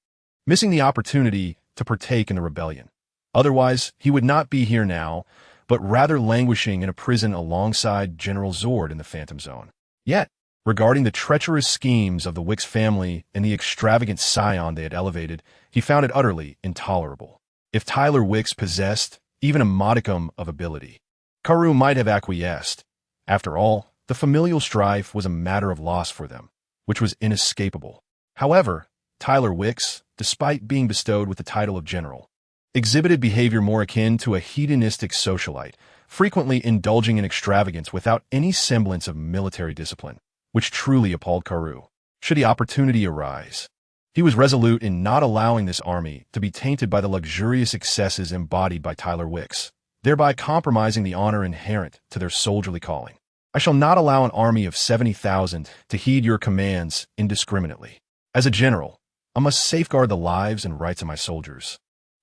missing the opportunity to partake in the rebellion. Otherwise, he would not be here now, but rather languishing in a prison alongside General Zord in the Phantom Zone. Yet, regarding the treacherous schemes of the Wicks family and the extravagant scion they had elevated, he found it utterly intolerable. If Tyler Wicks possessed even a modicum of ability, Karu might have acquiesced. After all, the familial strife was a matter of loss for them, which was inescapable. However, Tyler Wicks, despite being bestowed with the title of general, exhibited behavior more akin to a hedonistic socialite, frequently indulging in extravagance without any semblance of military discipline, which truly appalled Karu. Should the opportunity arise, he was resolute in not allowing this army to be tainted by the luxurious excesses embodied by Tyler Wicks, thereby compromising the honor inherent to their soldierly calling. I shall not allow an army of 70,000 to heed your commands indiscriminately. As a general, I must safeguard the lives and rights of my soldiers.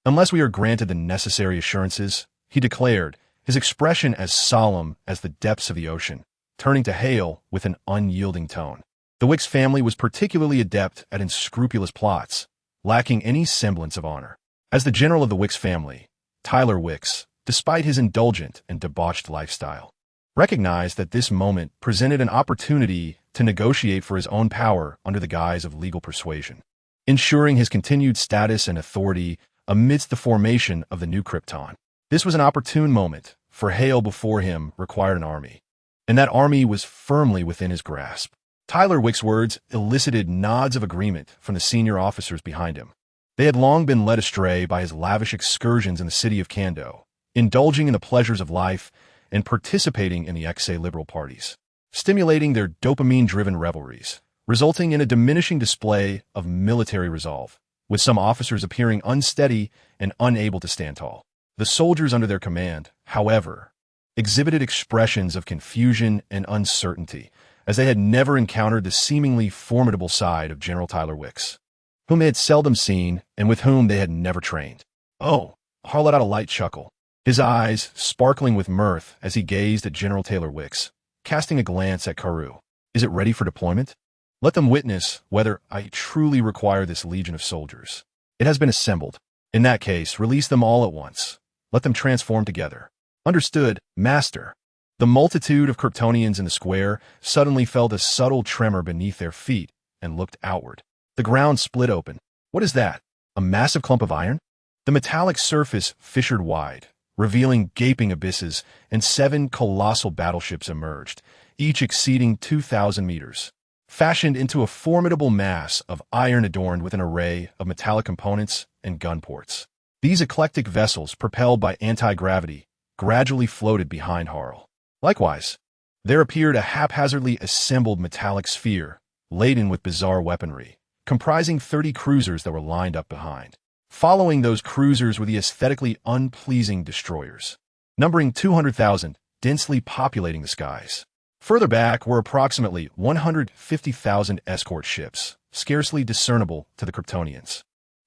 Unless we are granted the necessary assurances, he declared, his expression as solemn as the depths of the ocean, turning to Hale with an unyielding tone. The Wicks family was particularly adept at unscrupulous plots, lacking any semblance of honor. As the general of the Wicks family, Tyler Wicks, despite his indulgent and debauched lifestyle, recognized that this moment presented an opportunity to negotiate for his own power under the guise of legal persuasion, ensuring his continued status and authority amidst the formation of the new Krypton. This was an opportune moment, for Hale before him required an army, and that army was firmly within his grasp. Tyler Wicks' words elicited nods of agreement from the senior officers behind him. They had long been led astray by his lavish excursions in the city of Kando, indulging in the pleasures of life and participating in the Exile liberal parties, stimulating their dopamine-driven revelries, resulting in a diminishing display of military resolve, with some officers appearing unsteady and unable to stand tall. The soldiers under their command, however, exhibited expressions of confusion and uncertainty, as they had never encountered the seemingly formidable side of General Tyler Wicks, whom they had seldom seen and with whom they had never trained. Oh, Harl let out a light chuckle, his eyes sparkling with mirth as he gazed at General Taylor Wicks, casting a glance at Karu. Is it ready for deployment? Let them witness whether I truly require this legion of soldiers. It has been assembled. In that case, release them all at once. Let them transform together. Understood, Master. The multitude of Kryptonians in the square suddenly felt a subtle tremor beneath their feet and looked outward. The ground split open. What is that? A massive clump of iron? The metallic surface fissured wide, revealing gaping abysses, and 7 colossal battleships emerged, each exceeding 2,000 meters, fashioned into a formidable mass of iron adorned with an array of metallic components and gun ports. These eclectic vessels, propelled by anti-gravity, gradually floated behind Harl. Likewise, there appeared a haphazardly assembled metallic sphere, laden with bizarre weaponry, comprising 30 cruisers that were lined up behind. Following those cruisers were the aesthetically unpleasing destroyers, numbering 200,000, densely populating the skies. Further back were approximately 150,000 escort ships, scarcely discernible to the Kryptonians,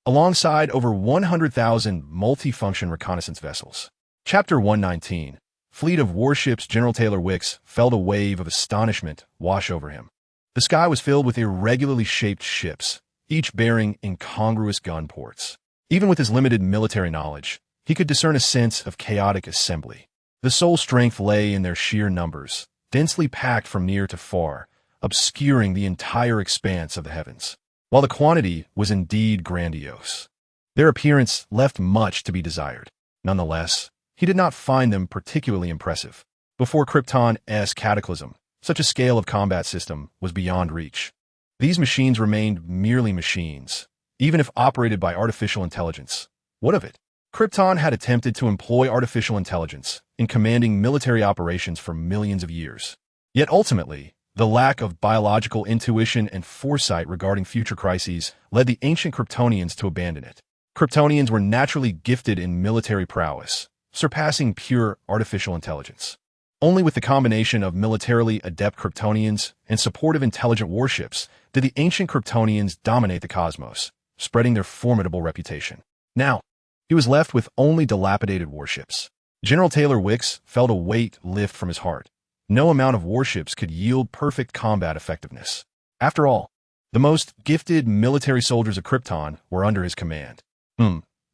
alongside over 100,000 multi-function reconnaissance vessels. Chapter 119. Fleet of warships. General Taylor Wicks felt a wave of astonishment wash over him. The sky was filled with irregularly shaped ships, each bearing incongruous gun ports. Even with his limited military knowledge, he could discern a sense of chaotic assembly. The sole strength lay in their sheer numbers, densely packed from near to far, obscuring the entire expanse of the heavens. While the quantity was indeed grandiose, their appearance left much to be desired. Nonetheless, he did not find them particularly impressive. Before Krypton's cataclysm, such a scale of combat system was beyond reach. These machines remained merely machines, even if operated by artificial intelligence. What of it? Krypton had attempted to employ artificial intelligence in commanding military operations for millions of years. Yet ultimately, the lack of biological intuition and foresight regarding future crises led the ancient Kryptonians to abandon it. Kryptonians were naturally gifted in military prowess, surpassing pure artificial intelligence. Only with the combination of militarily adept Kryptonians and supportive intelligent warships did the ancient Kryptonians dominate the cosmos, spreading their formidable reputation. Now, he was left with only dilapidated warships. General Taylor Wicks felt a weight lift from his heart. No amount of warships could yield perfect combat effectiveness. After all, the most gifted military soldiers of Krypton were under his command.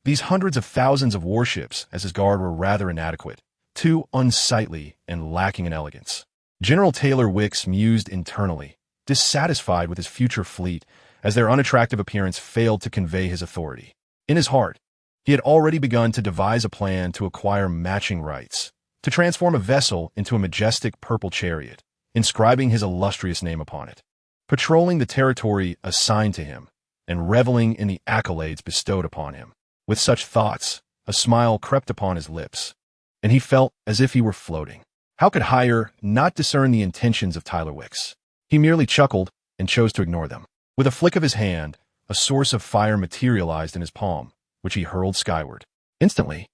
These hundreds of thousands of warships, as his guard, were rather inadequate, too unsightly and lacking in elegance. General Taylor Wicks mused internally, dissatisfied with his future fleet, as their unattractive appearance failed to convey his authority. In his heart, he had already begun to devise a plan to acquire matching rights, to transform a vessel into a majestic purple chariot, inscribing his illustrious name upon it, patrolling the territory assigned to him, and reveling in the accolades bestowed upon him. With such thoughts, a smile crept upon his lips, and he felt as if he were floating. How could Hire not discern the intentions of Tyler Wicks? He merely chuckled and chose to ignore them. With a flick of his hand, a source of fire materialized in his palm, which he hurled skyward. Instantly,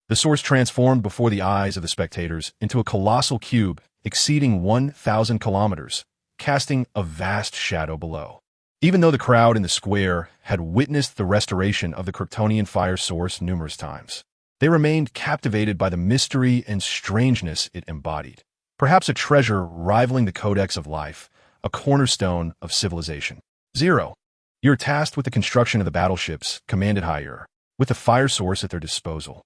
the source transformed before the eyes of the spectators into a colossal cube exceeding 1,000 kilometers, casting a vast shadow below. Even though the crowd in the square had witnessed the restoration of the Kryptonian fire source numerous times, they remained captivated by the mystery and strangeness it embodied. Perhaps a treasure rivaling the codex of life, a cornerstone of civilization. 0. You're tasked with the construction of the battleships, commanded Hire, with the fire source at their disposal.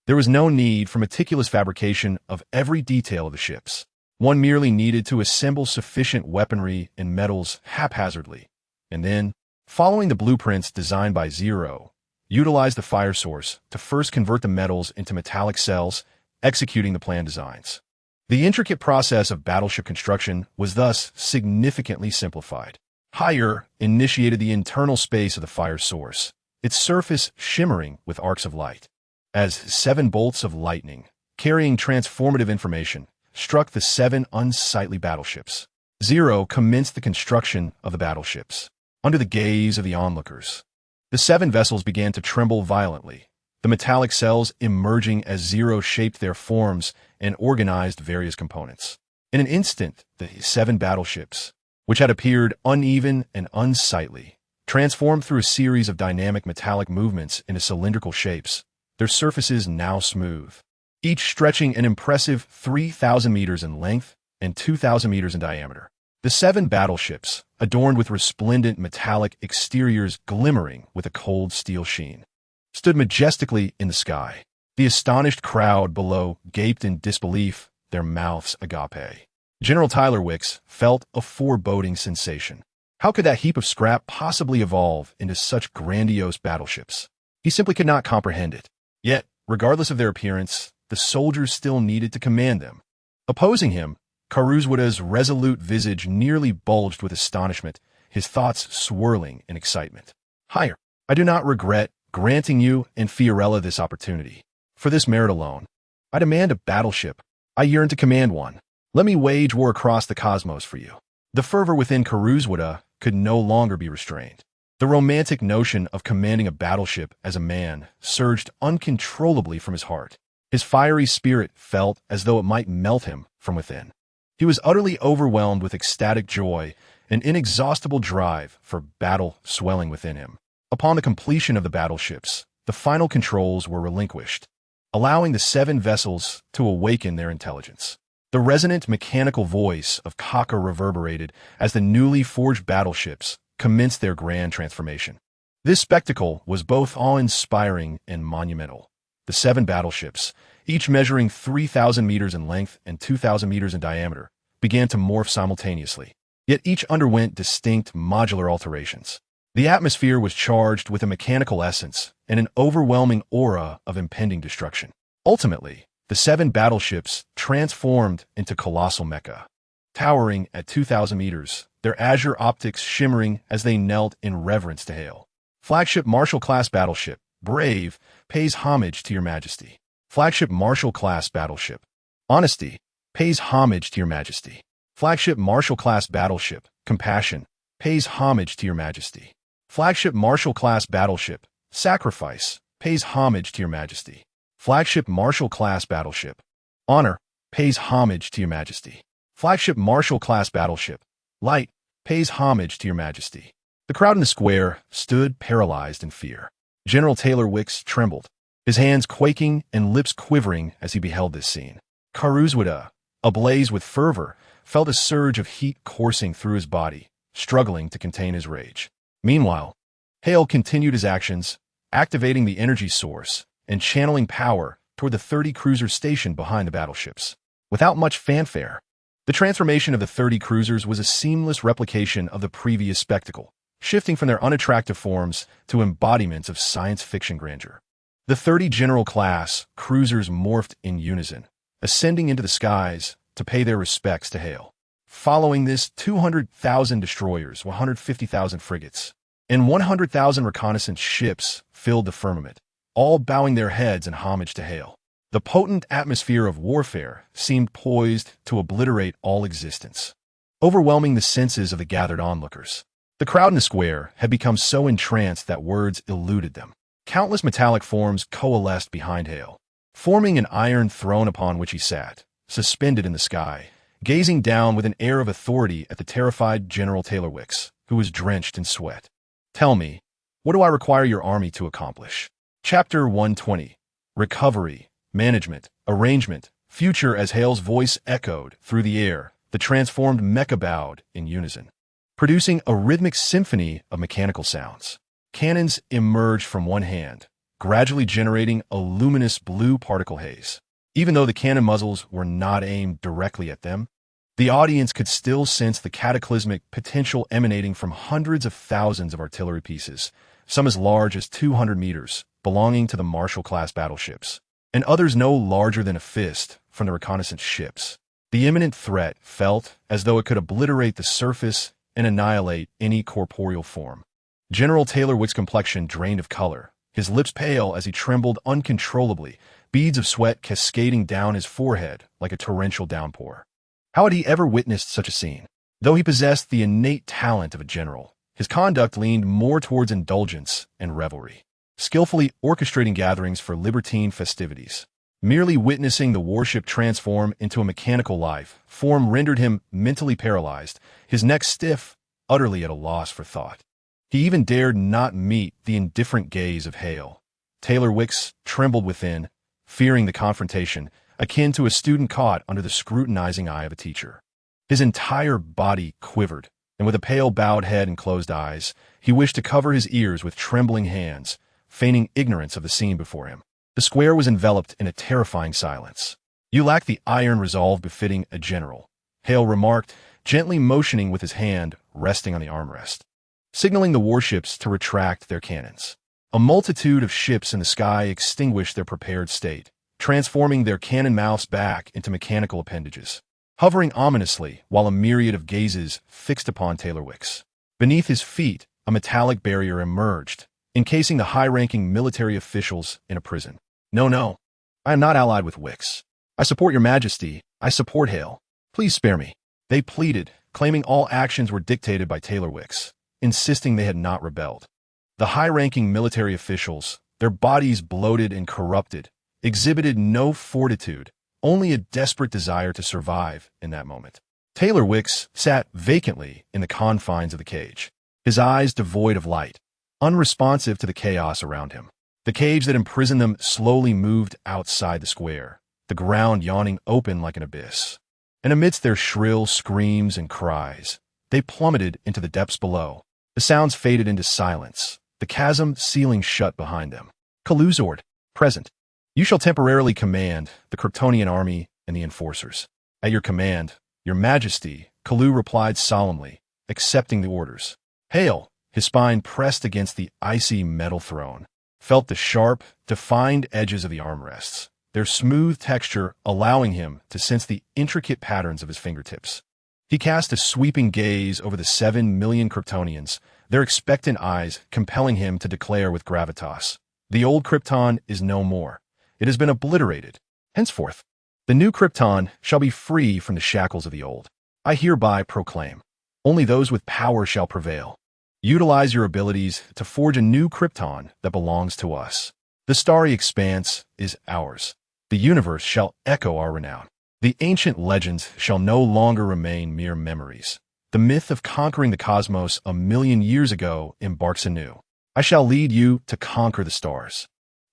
There was no need for meticulous fabrication of every detail of the ships. One merely needed to assemble sufficient weaponry and metals haphazardly, and then, following the blueprints designed by Zero, utilize the fire source to first convert the metals into metallic cells, executing the planned designs. The intricate process of battleship construction was thus significantly simplified. Hire initiated the internal space of the fire source, its surface shimmering with arcs of light, as 7 bolts of lightning, carrying transformative information, struck the 7 unsightly battleships. Zero commenced the construction of the battleships. Under the gaze of the onlookers, the 7 vessels began to tremble violently, the metallic cells emerging as Zero shaped their forms and organized various components. In an instant, the 7 battleships, which had appeared uneven and unsightly, transformed through a series of dynamic metallic movements into cylindrical shapes, their surfaces now smooth, each stretching an impressive 3,000 meters in length and 2,000 meters in diameter. The 7 battleships, adorned with resplendent metallic exteriors glimmering with a cold steel sheen, stood majestically in the sky. The astonished crowd below gaped in disbelief, their mouths agape. General Tyler Wicks felt a foreboding sensation. How could that heap of scrap possibly evolve into such grandiose battleships? He simply could not comprehend it. Yet, regardless of their appearance, the soldiers still needed to command them. Opposing him, Karuzwada's resolute visage nearly bulged with astonishment, his thoughts swirling in excitement. Hire, I do not regret granting you and Fiorella this opportunity. For this merit alone, I demand a battleship. I yearn to command one. Let me wage war across the cosmos for you. The fervor within Karuzwada could no longer be restrained. The romantic notion of commanding a battleship as a man surged uncontrollably from his heart. His fiery spirit felt as though it might melt him from within. He was utterly overwhelmed with ecstatic joy, an inexhaustible drive for battle swelling within him. Upon the completion of the battleships, the final controls were relinquished, allowing the 7 vessels to awaken their intelligence. The resonant mechanical voice of Kaka reverberated as the newly forged battleships commenced their grand transformation. This spectacle was both awe-inspiring and monumental. The 7 battleships, each measuring 3,000 meters in length and 2,000 meters in diameter, began to morph simultaneously. Yet each underwent distinct modular alterations. The atmosphere was charged with a mechanical essence and an overwhelming aura of impending destruction. Ultimately, the 7 battleships transformed into colossal mecha. Towering at 2,000 meters, their azure optics shimmering as they knelt in reverence to hail. Flagship Marshall-class battleship, Brave, pays homage to your majesty. Flagship Marshall-class battleship, Honesty, pays homage to your majesty. Flagship Marshall-class battleship, Compassion, pays homage to your majesty. Flagship Marshall-class battleship, Sacrifice, pays homage to your majesty. Flagship Marshall-class battleship, Honor, pays homage to your majesty. Flagship Marshall-class battleship, Light, pays homage to your majesty. The crowd in the square stood paralyzed in fear. General Taylor Wicks trembled. his hands quaking and lips quivering as he beheld this scene. Karuzwada, ablaze with fervor, felt a surge of heat coursing through his body, struggling to contain his rage. Meanwhile, Hale continued his actions, activating the energy source and channeling power toward the 30 cruisers stationed behind the battleships. Without much fanfare, the transformation of the 30 cruisers was a seamless replication of the previous spectacle, shifting from their unattractive forms to embodiments of science fiction grandeur. The 30 general class cruisers morphed in unison, ascending into the skies to pay their respects to Hale. Following this, 200,000 destroyers, 150,000 frigates, and 100,000 reconnaissance ships filled the firmament, all bowing their heads in homage to Hale. The potent atmosphere of warfare seemed poised to obliterate all existence, overwhelming the senses of the gathered onlookers. The crowd in the square had become so entranced that words eluded them. Countless metallic forms coalesced behind Hale, forming an iron throne upon which he sat, suspended in the sky, gazing down with an air of authority at the terrified General Taylor Wicks, who was drenched in sweat. "Tell me, what do I require your army to accomplish?" Chapter 120. Recovery, Management, Arrangement, Future. As Hale's voice echoed through the air, the transformed mecha bowed in unison, producing a rhythmic symphony of mechanical sounds. Cannons emerged from one hand, gradually generating a luminous blue particle haze. Even though the cannon muzzles were not aimed directly at them, the audience could still sense the cataclysmic potential emanating from hundreds of thousands of artillery pieces, some as large as 200 meters, belonging to the Marshall-class battleships, and others no larger than a fist from the reconnaissance ships. The imminent threat felt as though it could obliterate the surface and annihilate any corporeal form. General Taylor Wick's complexion drained of color, his lips pale as he trembled uncontrollably, beads of sweat cascading down his forehead like a torrential downpour. How had he ever witnessed such a scene? Though he possessed the innate talent of a general, his conduct leaned more towards indulgence and revelry, skillfully orchestrating gatherings for libertine festivities. Merely witnessing the warship transform into a mechanical life form rendered him mentally paralyzed, his neck stiff, utterly at a loss for thought. He even dared not meet the indifferent gaze of Hale. Taylor Wicks trembled within, fearing the confrontation, akin to a student caught under the scrutinizing eye of a teacher. His entire body quivered, and with a pale bowed head and closed eyes, he wished to cover his ears with trembling hands, feigning ignorance of the scene before him. The square was enveloped in a terrifying silence. "You lack the iron resolve befitting a general," Hale remarked, gently motioning with his hand resting on the armrest, signaling the warships to retract their cannons. A multitude of ships in the sky extinguished their prepared state, transforming their cannon mouths back into mechanical appendages, hovering ominously while a myriad of gazes fixed upon Taylor Wicks. Beneath his feet, a metallic barrier emerged, encasing the high-ranking military officials in a prison. "No, I am not allied with Wicks. I support your majesty. I support Hale. Please spare me," they pleaded, claiming all actions were dictated by Taylor Wicks, insisting they had not rebelled. The high-ranking military officials, their bodies bloated and corrupted, exhibited no fortitude, only a desperate desire to survive in that moment. Taylor Wicks sat vacantly in the confines of the cage, his eyes devoid of light, unresponsive to the chaos around him. The cage that imprisoned them slowly moved outside the square, the ground yawning open like an abyss. And amidst their shrill screams and cries, they plummeted into the depths below. The sounds faded into silence, the chasm sealing shut behind them. "Kaluzord, present. You shall temporarily command the Kryptonian army and the enforcers." "At your command, your majesty," Kalu replied solemnly, accepting the orders. Hale, his spine pressed against the icy metal throne, felt the sharp, defined edges of the armrests, their smooth texture allowing him to sense the intricate patterns of his fingertips. He cast a sweeping gaze over the 7 million Kryptonians, their expectant eyes compelling him to declare with gravitas, "The old Krypton is no more. It has been obliterated. Henceforth, the new Krypton shall be free from the shackles of the old. I hereby proclaim, only those with power shall prevail. Utilize your abilities to forge a new Krypton that belongs to us. The starry expanse is ours. The universe shall echo our renown. The ancient legends shall no longer remain mere memories. The myth of conquering the cosmos 1,000,000 years ago embarks anew. I shall lead you to conquer the stars."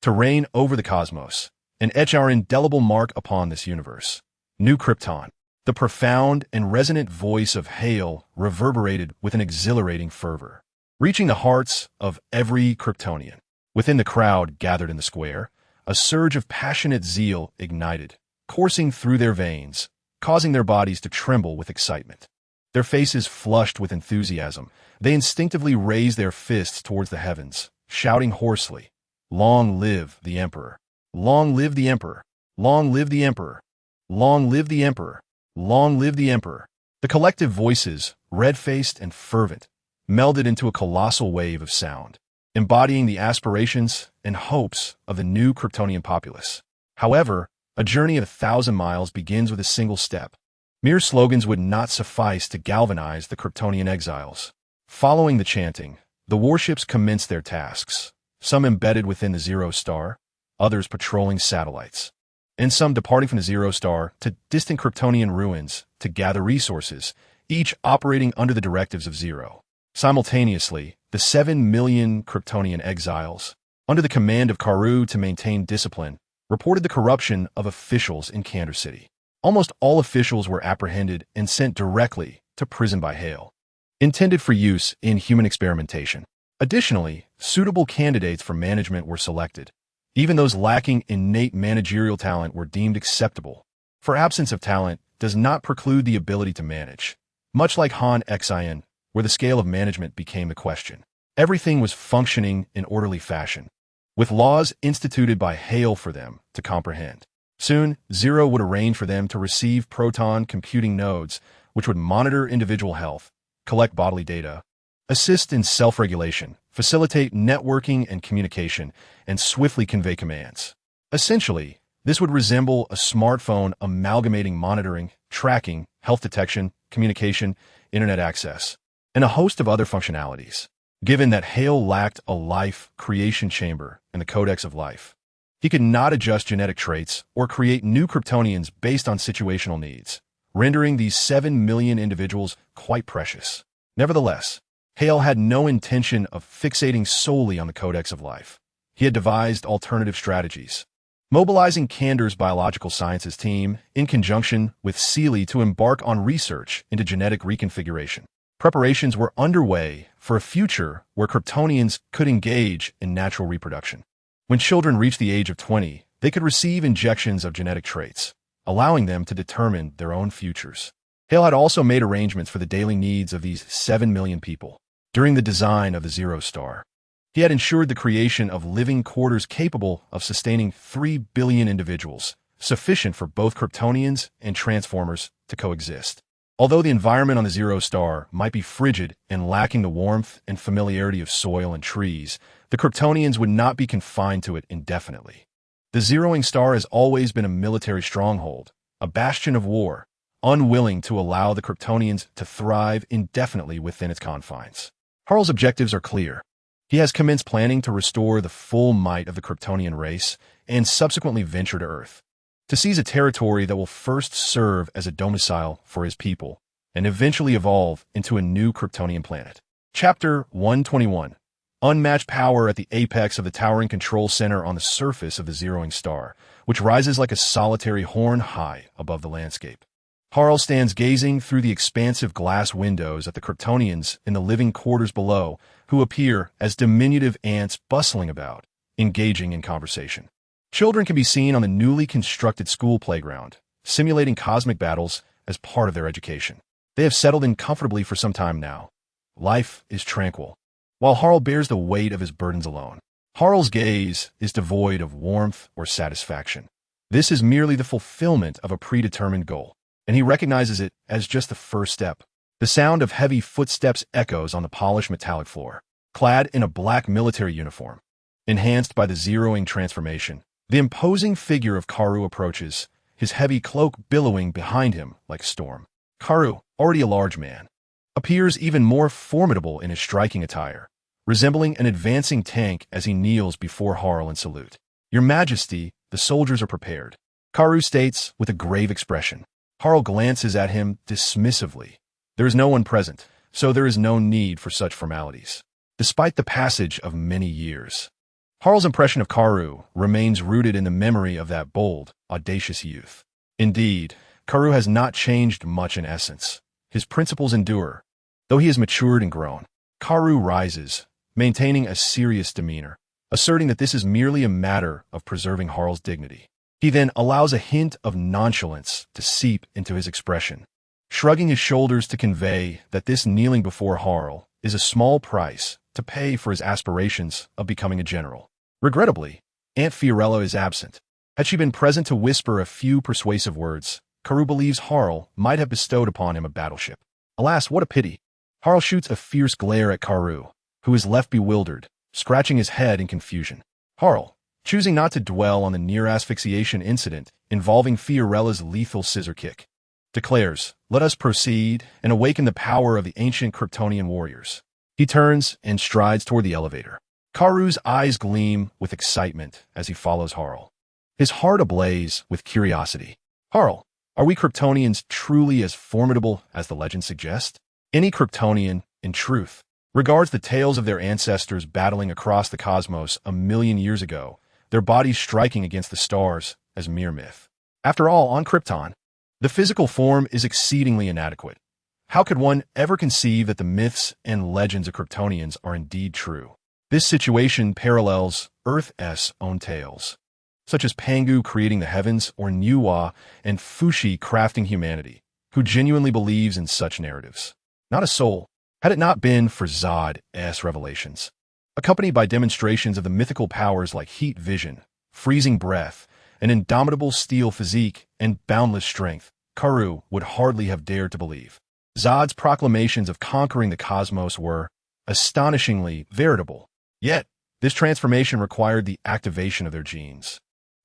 to reign over the cosmos, and etch our indelible mark upon this universe. New Krypton. The profound and resonant voice of Hale reverberated with an exhilarating fervor, reaching the hearts of every Kryptonian. Within the crowd gathered in the square, a surge of passionate zeal ignited, coursing through their veins, causing their bodies to tremble with excitement. Their faces flushed with enthusiasm, they instinctively raised their fists towards the heavens, shouting hoarsely, "Long live the Emperor! Long live the Emperor! Long live the Emperor! Long live the Emperor! Long live the Emperor!" The collective voices, red-faced and fervent, melded into a colossal wave of sound, embodying the aspirations and hopes of the new Kryptonian populace. However, a journey of 1,000 miles begins with a single step. Mere slogans would not suffice to galvanize the Kryptonian exiles. Following the chanting, the warships commenced their tasks, some embedded within the Zero Star, others patrolling satellites, and some departing from the Zero Star to distant Kryptonian ruins to gather resources, each operating under the directives of Zero. Simultaneously, the 7 million Kryptonian exiles, under the command of Karu to maintain discipline, reported the corruption of officials in Kansas City. Almost all officials were apprehended and sent directly to prison by Hale, intended for use in human experimentation. Additionally, suitable candidates for management were selected. Even those lacking innate managerial talent were deemed acceptable, for absence of talent does not preclude the ability to manage. Much like Han Exile, where the scale of management became the question. Everything was functioning in orderly fashion, with laws instituted by Hale for them to comprehend. Soon, Zero would arrange for them to receive proton computing nodes, which would monitor individual health, collect bodily data, assist in self-regulation, facilitate networking and communication, and swiftly convey commands. Essentially, this would resemble a smartphone amalgamating monitoring, tracking, health detection, communication, internet access, and a host of other functionalities. Given that Hale lacked a life creation chamber in the Codex of Life, he could not adjust genetic traits or create new Kryptonians based on situational needs, rendering these 7 million individuals quite precious. Nevertheless, Hale had no intention of fixating solely on the Codex of Life. He had devised alternative strategies, mobilizing Kander's biological sciences team in conjunction with Seeley to embark on research into genetic reconfiguration. Preparations were underway for a future where Kryptonians could engage in natural reproduction. When children reached the age of 20, they could receive injections of genetic traits, allowing them to determine their own futures. Hale had also made arrangements for the daily needs of these 7 million people. During the design of the Zero Star, he had ensured the creation of living quarters capable of sustaining 3 billion individuals, sufficient for both Kryptonians and Transformers to coexist. Although the environment on the Zero Star might be frigid and lacking the warmth and familiarity of soil and trees, the Kryptonians would not be confined to it indefinitely. The Zeroing Star has always been a military stronghold, a bastion of war, unwilling to allow the Kryptonians to thrive indefinitely within its confines. Harl's objectives are clear. He has commenced planning to restore the full might of the Kryptonian race and subsequently venture to Earth, to seize a territory that will first serve as a domicile for his people and eventually evolve into a new Kryptonian planet. Chapter 121. Unmatched power at the apex of the towering control center on the surface of the Zeroing Star, which rises like a solitary horn high above the landscape. Harl stands gazing through the expansive glass windows at the Kryptonians in the living quarters below, who appear as diminutive ants bustling about, engaging in conversation. Children can be seen on the newly constructed school playground, simulating cosmic battles as part of their education. They have settled in comfortably for some time now. Life is tranquil, while Harl bears the weight of his burdens alone. Harl's gaze is devoid of warmth or satisfaction. This is merely the fulfillment of a predetermined goal, and he recognizes it as just the first step. The sound of heavy footsteps echoes on the polished metallic floor. Clad in a black military uniform, enhanced by the zeroing transformation, the imposing figure of Karu approaches, his heavy cloak billowing behind him like a storm. Karu, already a large man, appears even more formidable in his striking attire, resembling an advancing tank as he kneels before Harl in salute. "Your Majesty, the soldiers are prepared," Karu states with a grave expression. Harl glances at him dismissively. There is no one present, so there is no need for such formalities. Despite the passage of many years, Harl's impression of Karu remains rooted in the memory of that bold, audacious youth. Indeed, Karu has not changed much in essence. His principles endure. Though he has matured and grown, Karu rises, maintaining a serious demeanor, asserting that this is merely a matter of preserving Harl's dignity. He then allows a hint of nonchalance to seep into his expression, shrugging his shoulders to convey that this kneeling before Harl is a small price to pay for his aspirations of becoming a general. Regrettably, Aunt Fiorella is absent. Had she been present to whisper a few persuasive words, Karu believes Harl might have bestowed upon him a battleship. Alas, what a pity! Harl shoots a fierce glare at Karu, who is left bewildered, scratching his head in confusion. Harl, choosing not to dwell on the near asphyxiation incident involving Fiorella's lethal scissor kick, declares, "Let us proceed and awaken the power of the ancient Kryptonian warriors." He turns and strides toward the elevator. Karu's eyes gleam with excitement as he follows Harl, his heart ablaze with curiosity. "Harl, are we Kryptonians truly as formidable as the legends suggest?" Any Kryptonian, in truth, regards the tales of their ancestors battling across the cosmos 1,000,000 years ago, their bodies striking against the stars, as mere myth. After all, on Krypton, the physical form is exceedingly inadequate. How could one ever conceive that the myths and legends of Kryptonians are indeed true? This situation parallels Earth's own tales, such as Pangu creating the heavens or Nuwa and Fushi crafting humanity, who genuinely believes in such narratives. Not a soul, had it not been for Zod's revelations, accompanied by demonstrations of the mythical powers like heat vision, freezing breath, an indomitable steel physique, and boundless strength, Karu would hardly have dared to believe. Zod's proclamations of conquering the cosmos were astonishingly veritable. Yet, this transformation required the activation of their genes.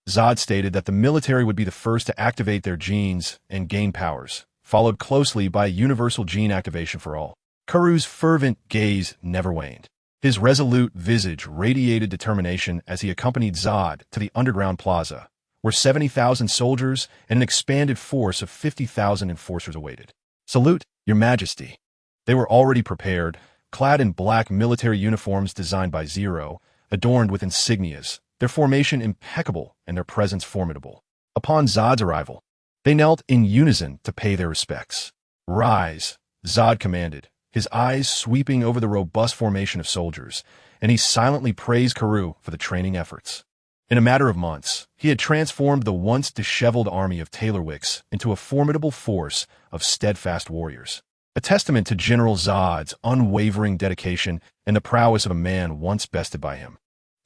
Zod stated that the military would be the first to activate their genes and gain powers, followed closely by universal gene activation for all. Karu's fervent gaze never waned. His resolute visage radiated determination as he accompanied Zod to the underground plaza, where 70,000 soldiers and an expanded force of 50,000 enforcers awaited. "Salute, Your Majesty." They were already prepared, clad in black military uniforms designed by Zero, adorned with insignias, their formation impeccable and their presence formidable. Upon Zod's arrival, they knelt in unison to pay their respects. "Rise," Zod commanded, his eyes sweeping over the robust formation of soldiers, and he silently praised Karu for the training efforts. In a matter of months, he had transformed the once disheveled army of Taylorwicks into a formidable force of steadfast warriors, a testament to General Zod's unwavering dedication and the prowess of a man once bested by him.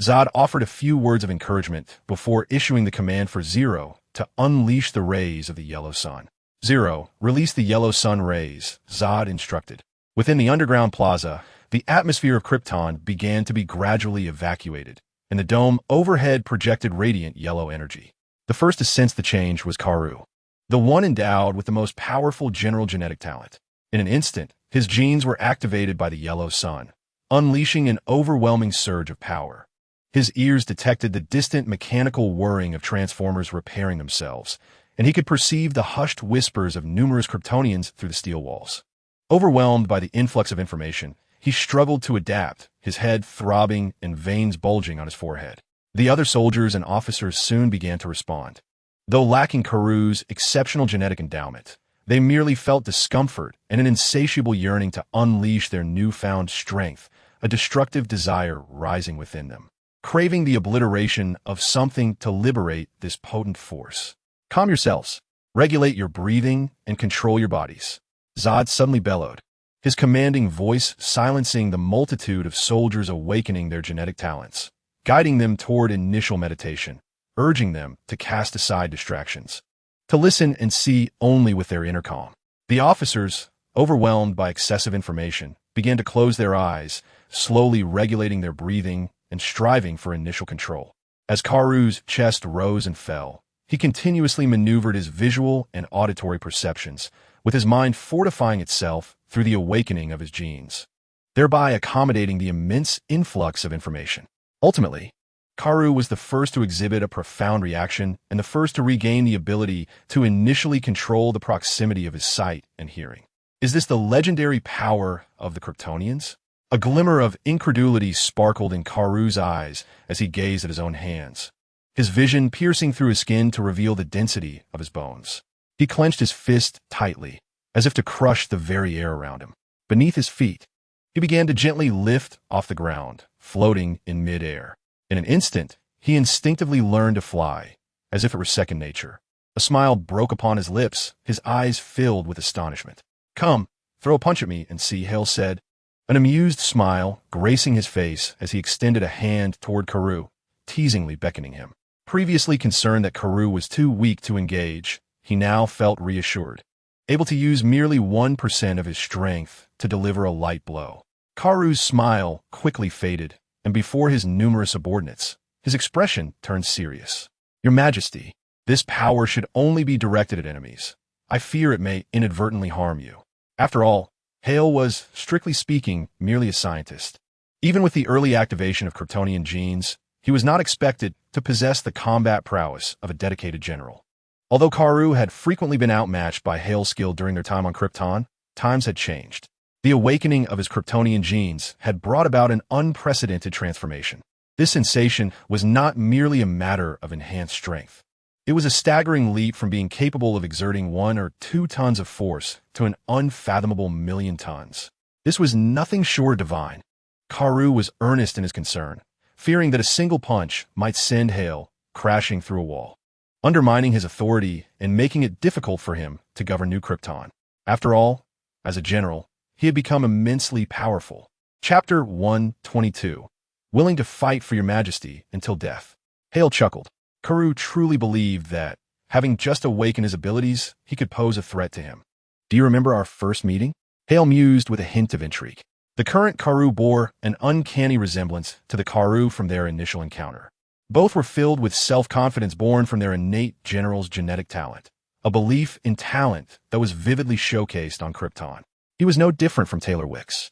Zod offered a few words of encouragement before issuing the command for Zero to unleash the rays of the yellow sun. "Zero, release the yellow sun rays," Zod instructed. Within the underground plaza, the atmosphere of Krypton began to be gradually evacuated, and the dome overhead projected radiant yellow energy. The first to sense the change was Karu, the one endowed with the most powerful general genetic talent. In an instant, his genes were activated by the yellow sun, unleashing an overwhelming surge of power. His ears detected the distant mechanical whirring of transformers repairing themselves, and he could perceive the hushed whispers of numerous Kryptonians through the steel walls. Overwhelmed by the influx of information, he struggled to adapt, his head throbbing and veins bulging on his forehead. The other soldiers and officers soon began to respond. Though lacking Karu's exceptional genetic endowment, they merely felt discomfort and an insatiable yearning to unleash their newfound strength, a destructive desire rising within them, craving the obliteration of something to liberate this potent force. "Calm yourselves, regulate your breathing, and control your bodies," Zod suddenly bellowed, his commanding voice silencing the multitude of soldiers awakening their genetic talents, guiding them toward initial meditation, urging them to cast aside distractions, to listen and see only with their inner calm. The officers, overwhelmed by excessive information, began to close their eyes, slowly regulating their breathing and striving for initial control. As Karu's chest rose and fell, he continuously maneuvered his visual and auditory perceptions, with his mind fortifying itself through the awakening of his genes, thereby accommodating the immense influx of information. Ultimately, Karu was the first to exhibit a profound reaction and the first to regain the ability to initially control the proximity of his sight and hearing. Is this the legendary power of the Kryptonians? A glimmer of incredulity sparkled in Karu's eyes as he gazed at his own hands, his vision piercing through his skin to reveal the density of his bones. He clenched his fist tightly, as if to crush the very air around him. Beneath his feet, he began to gently lift off the ground, floating in mid-air. In an instant, he instinctively learned to fly, as if it were second nature. A smile broke upon his lips, his eyes filled with astonishment. "Come, throw a punch at me and see," Hale said, an amused smile gracing his face as he extended a hand toward Karu, teasingly beckoning him. Previously concerned that Karu was too weak to engage, he now felt reassured, able to use merely 1% of his strength to deliver a light blow. Karu's smile quickly faded, and before his numerous subordinates, his expression turned serious. "Your Majesty, this power should only be directed at enemies. I fear it may inadvertently harm you." After all, Hale was, strictly speaking, merely a scientist. Even with the early activation of Kryptonian genes, he was not expected to possess the combat prowess of a dedicated general. Although Karu had frequently been outmatched by Hale's skill during their time on Krypton, times had changed. The awakening of his Kryptonian genes had brought about an unprecedented transformation. This sensation was not merely a matter of enhanced strength. It was a staggering leap from being capable of exerting 1 or 2 tons of force to an unfathomable 1,000,000 tons. This was nothing short of divine. Karu was earnest in his concern, fearing that a single punch might send Hale crashing through a wall, undermining his authority and making it difficult for him to govern New Krypton. After all, as a general, he had become immensely powerful. Chapter 122. Willing to fight for your Majesty until death. Hale chuckled. Karu truly believed that, having just awakened his abilities, he could pose a threat to him. "Do you remember our first meeting?" Hale mused with a hint of intrigue. The current Karu bore an uncanny resemblance to the Karu from their initial encounter. Both were filled with self-confidence born from their innate general's genetic talent, a belief in talent that was vividly showcased on Krypton. He was no different from Taylor Wicks.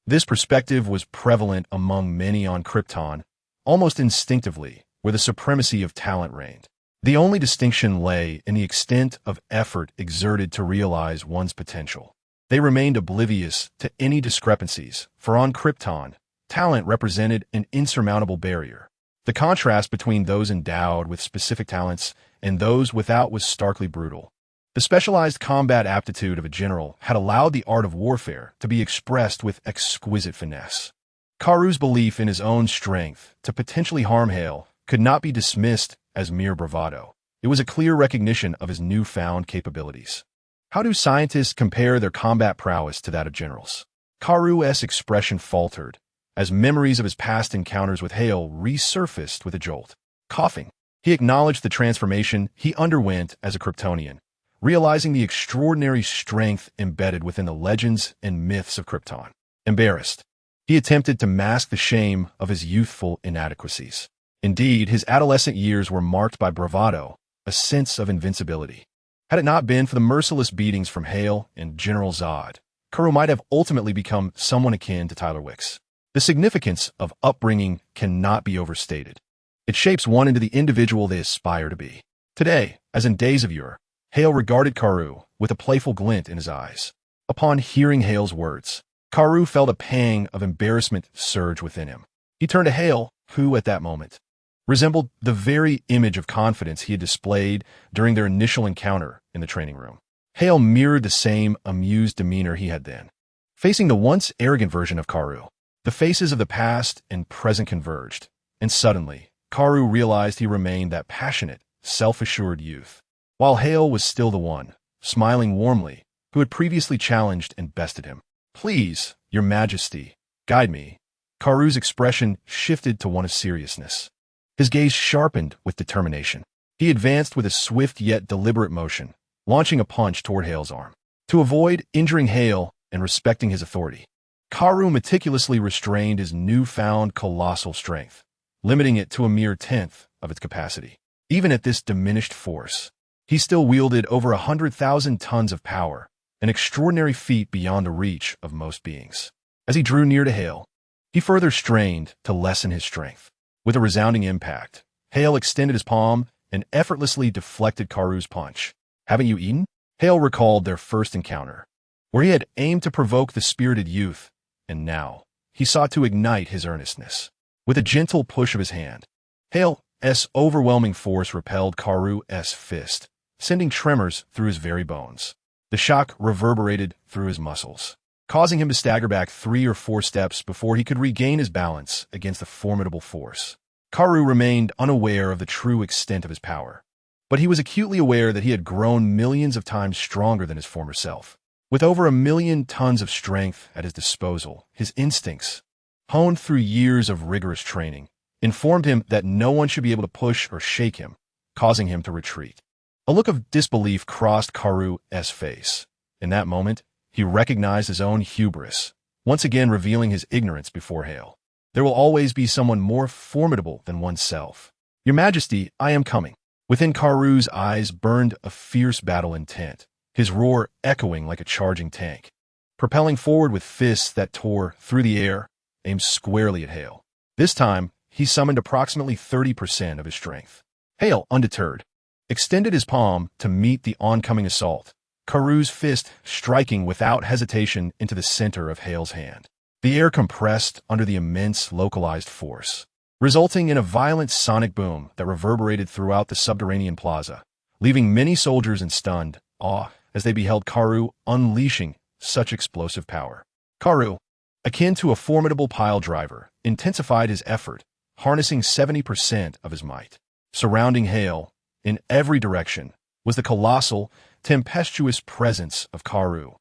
This perspective was prevalent among many on Krypton, almost instinctively, where the supremacy of talent reigned. The only distinction lay in the extent of effort exerted to realize one's potential. They remained oblivious to any discrepancies, for on Krypton, talent represented an insurmountable barrier. The contrast between those endowed with specific talents and those without was starkly brutal. The specialized combat aptitude of a general had allowed the art of warfare to be expressed with exquisite finesse. Karu's belief in his own strength to potentially harm Hale could not be dismissed as mere bravado. It was a clear recognition of his newfound capabilities. How do scientists compare their combat prowess to that of generals? Karu's expression faltered, as memories of his past encounters with Hale resurfaced with a jolt. Coughing, he acknowledged the transformation he underwent as a Kryptonian, realizing the extraordinary strength embedded within the legends and myths of Krypton. Embarrassed, he attempted to mask the shame of his youthful inadequacies. Indeed, his adolescent years were marked by bravado, a sense of invincibility. Had it not been for the merciless beatings from Hale and General Zod, Karu might have ultimately become someone akin to Tyler Wicks. The significance of upbringing cannot be overstated. It shapes one into the individual they aspire to be. Today, as in days of yore, Hale regarded Karu with a playful glint in his eyes. Upon hearing Hale's words, Karu felt a pang of embarrassment surge within him. He turned to Hale, who, at that moment, resembled the very image of confidence he had displayed during their initial encounter in the training room. Hale mirrored the same amused demeanor he had then. Facing the once arrogant version of Karu, the faces of the past and present converged, and suddenly, Karu realized he remained that passionate, self-assured youth, while Hale was still the one, smiling warmly, who had previously challenged and bested him. "Please, your Majesty, guide me." Karu's expression shifted to one of seriousness. His gaze sharpened with determination. He advanced with a swift yet deliberate motion, launching a punch toward Hale's arm. To avoid injuring Hale and respecting his authority, Karu meticulously restrained his newfound colossal strength, limiting it to a mere tenth of its capacity. Even at this diminished force, he still wielded over 100,000 tons of power, an extraordinary feat beyond the reach of most beings. As he drew near to Hale, he further strained to lessen his strength. With a resounding impact, Hale extended his palm and effortlessly deflected Karu's punch. "Haven't you eaten?" Hale recalled their first encounter, where he had aimed to provoke the spirited youth, and now he sought to ignite his earnestness. With a gentle push of his hand, Hale's overwhelming force repelled Karu's fist, sending tremors through his very bones. The shock reverberated through his muscles, causing him to stagger back 3 or 4 steps before he could regain his balance against the formidable force. Karu remained unaware of the true extent of his power, but he was acutely aware that he had grown millions of times stronger than his former self. With over 1,000,000 tons of strength at his disposal, his instincts, honed through years of rigorous training, informed him that no one should be able to push or shake him, causing him to retreat. A look of disbelief crossed Karu's face. In that moment, he recognized his own hubris, once again revealing his ignorance before Hale. There will always be someone more formidable than oneself. Your Majesty, I am coming. Within Karu's eyes burned a fierce battle intent, his roar echoing like a charging tank. Propelling forward with fists that tore through the air, aimed squarely at Hale. This time, he summoned approximately 30% of his strength. Hale, undeterred, extended his palm to meet the oncoming assault, Karu's fist striking without hesitation into the center of Hale's hand. The air compressed under the immense localized force, resulting in a violent sonic boom that reverberated throughout the subterranean plaza, leaving many soldiers in stunned awe as they beheld Karu unleashing such explosive power. Karu, akin to a formidable pile driver, intensified his effort, harnessing 70% of his might. Surrounding Hale, in every direction, was the colossal, tempestuous presence of Karu,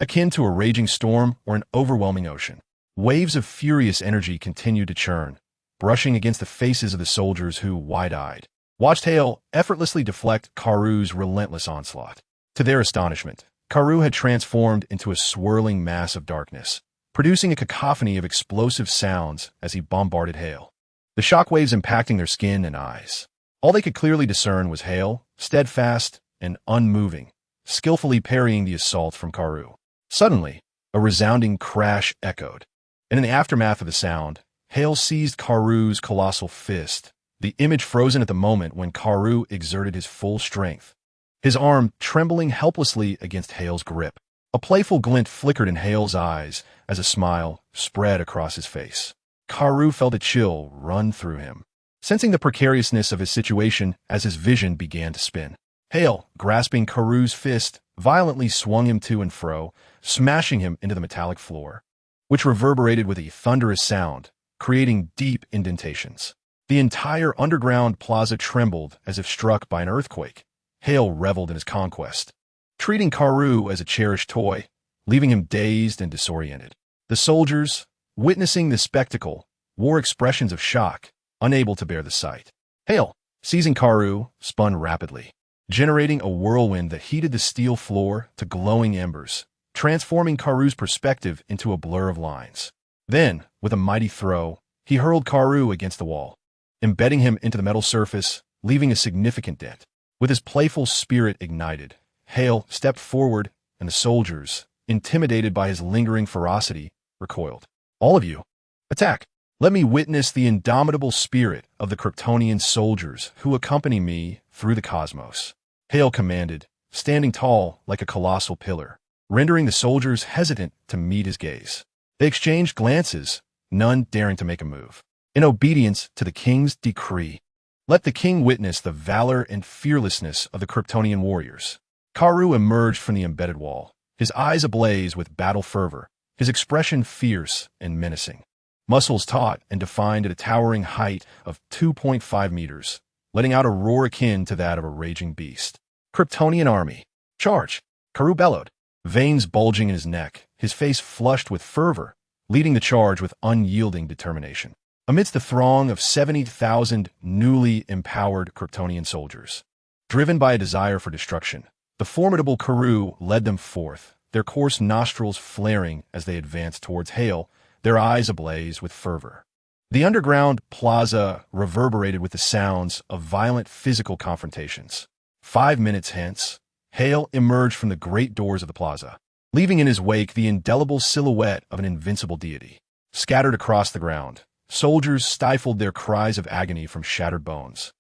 akin to a raging storm or an overwhelming ocean. Waves of furious energy continued to churn, brushing against the faces of the soldiers who, wide-eyed, watched Hale effortlessly deflect Karu's relentless onslaught. To their astonishment, Karu had transformed into a swirling mass of darkness, producing a cacophony of explosive sounds as he bombarded Hale, the shockwaves impacting their skin and eyes. All they could clearly discern was Hale, steadfast and unmoving, skillfully parrying the assault from Karu. Suddenly, a resounding crash echoed, and in the aftermath of the sound, Hale seized Karu's colossal fist, the image frozen at the moment when Karu exerted his full strength, his arm trembling helplessly against Hale's grip. A playful glint flickered in Hale's eyes as a smile spread across his face. Karu felt a chill run through him, sensing the precariousness of his situation as his vision began to spin. Hale, grasping Karu's fist, violently swung him to and fro, smashing him into the metallic floor, which reverberated with a thunderous sound, creating deep indentations. The entire underground plaza trembled as if struck by an earthquake. Hale reveled in his conquest, treating Karu as a cherished toy, leaving him dazed and disoriented. The soldiers, witnessing the spectacle, wore expressions of shock, unable to bear the sight. Hale, seizing Karu, spun rapidly, generating a whirlwind that heated the steel floor to glowing embers, transforming Karu's perspective into a blur of lines. Then, with a mighty throw, he hurled Karu against the wall, embedding him into the metal surface, leaving a significant dent. With his playful spirit ignited, Hale stepped forward, and the soldiers, intimidated by his lingering ferocity, recoiled. All of you, attack! Let me witness the indomitable spirit of the Kryptonian soldiers who accompany me through the cosmos. Hale commanded, standing tall like a colossal pillar, rendering the soldiers hesitant to meet his gaze. They exchanged glances, none daring to make a move. In obedience to the king's decree, let the king witness the valor and fearlessness of the Kryptonian warriors. Karu emerged from the embedded wall, his eyes ablaze with battle fervor, his expression fierce and menacing. Muscles taut and defined at a towering height of 2.5 meters, letting out a roar akin to that of a raging beast. Kryptonian army, charge! Karu bellowed, veins bulging in his neck, his face flushed with fervor, leading the charge with unyielding determination. Amidst the throng of 70,000 newly empowered Kryptonian soldiers, driven by a desire for destruction, the formidable Karu led them forth, their coarse nostrils flaring as they advanced towards Hale, their eyes ablaze with fervor. The underground plaza reverberated with the sounds of violent physical confrontations. 5 minutes hence, Hale emerged from the great doors of the plaza, leaving in his wake the indelible silhouette of an invincible deity. Scattered across the ground, soldiers stifled their cries of agony from shattered bones,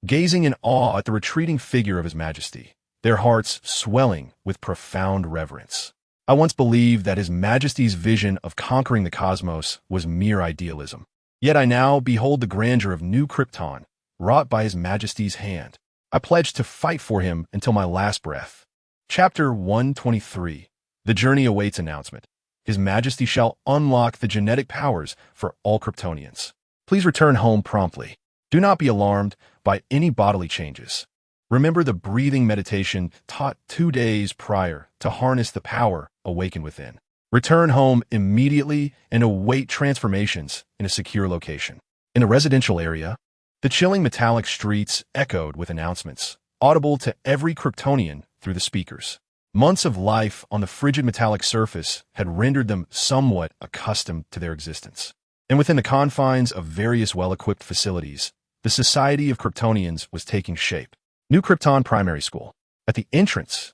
gazing in awe at the retreating figure of His Majesty, their hearts swelling with profound reverence. I once believed that His Majesty's vision of conquering the cosmos was mere idealism. Yet I now behold the grandeur of New Krypton, wrought by His Majesty's hand. I pledge to fight for him until my last breath. Chapter 123. The Journey Awaits Announcement. His Majesty shall unlock the genetic powers for all Kryptonians. Please return home promptly. Do not be alarmed by any bodily changes. Remember the breathing meditation taught 2 days prior to harness the power awakened within. Return home immediately and await transformations in a secure location. In the residential area, the chilling metallic streets echoed with announcements, audible to every Kryptonian through the speakers. Months of life on the frigid metallic surface had rendered them somewhat accustomed to their existence. And within the confines of various well-equipped facilities, the Society of Kryptonians was taking shape. New Krypton Primary School. At the entrance,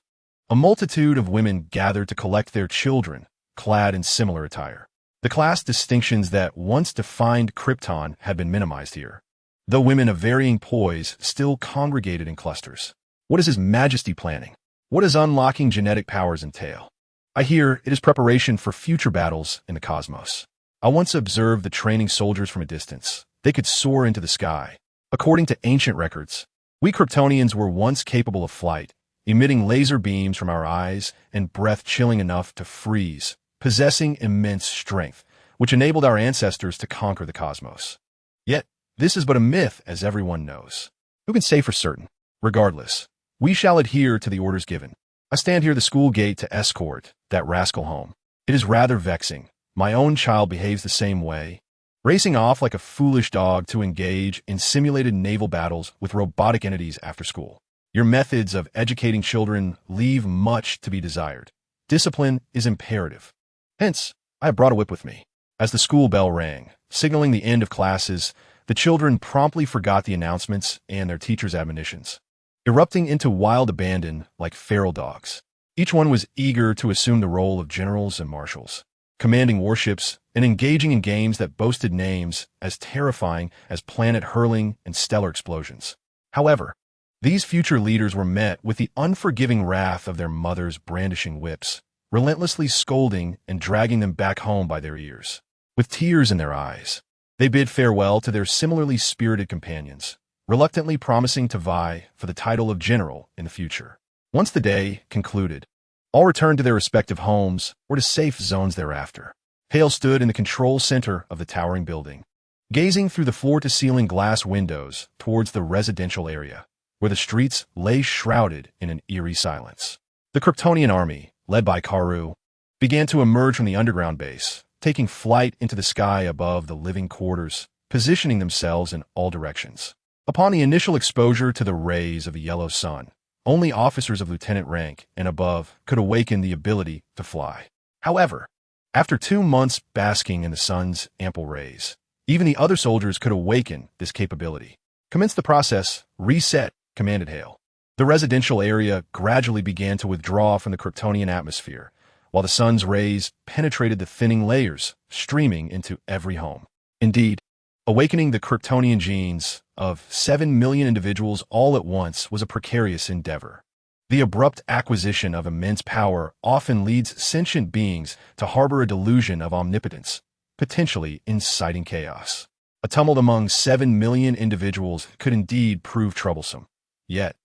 a multitude of women gathered to collect their children, clad in similar attire. The class distinctions that once defined Krypton had been minimized here, though women of varying poise still congregated in clusters. What is His Majesty planning? What does unlocking genetic powers entail? I hear it is preparation for future battles in the cosmos. I once observed the training soldiers from a distance. They could soar into the sky. According to ancient records, we Kryptonians were once capable of flight, emitting laser beams from our eyes and breath chilling enough to freeze, possessing immense strength, which enabled our ancestors to conquer the cosmos. Yet, this is but a myth, as everyone knows. Who can say for certain? Regardless, we shall adhere to the orders given. I stand here at the school gate to escort that rascal home. It is rather vexing. My own child behaves the same way, racing off like a foolish dog to engage in simulated naval battles with robotic entities after school. Your methods of educating children leave much to be desired. Discipline is imperative. Hence, I have brought a whip with me. As the school bell rang, signaling the end of classes, the children promptly forgot the announcements and their teachers' admonitions, erupting into wild abandon like feral dogs. Each one was eager to assume the role of generals and marshals, commanding warships and engaging in games that boasted names as terrifying as planet-hurling and stellar explosions. However, these future leaders were met with the unforgiving wrath of their mothers brandishing whips, relentlessly scolding and dragging them back home by their ears. With tears in their eyes, they bid farewell to their similarly spirited companions, reluctantly promising to vie for the title of general in the future. Once the day concluded, all returned to their respective homes or to safe zones thereafter. Hale stood in the control center of the towering building, gazing through the floor-to-ceiling glass windows towards the residential area, where the streets lay shrouded in an eerie silence. The Kryptonian army, led by Karu, began to emerge from the underground base, taking flight into the sky above the living quarters, positioning themselves in all directions. Upon the initial exposure to the rays of the yellow sun, only officers of lieutenant rank and above could awaken the ability to fly. However, after 2 months basking in the sun's ample rays, even the other soldiers could awaken this capability. Commence the process, reset, commanded Hale. The residential area gradually began to withdraw from the Kryptonian atmosphere, while the sun's rays penetrated the thinning layers, streaming into every home. Indeed, awakening the Kryptonian genes of 7 million individuals all at once was a precarious endeavor. The abrupt acquisition of immense power often leads sentient beings to harbor a delusion of omnipotence, potentially inciting chaos. A tumult among 7 million individuals could indeed prove troublesome. Yet,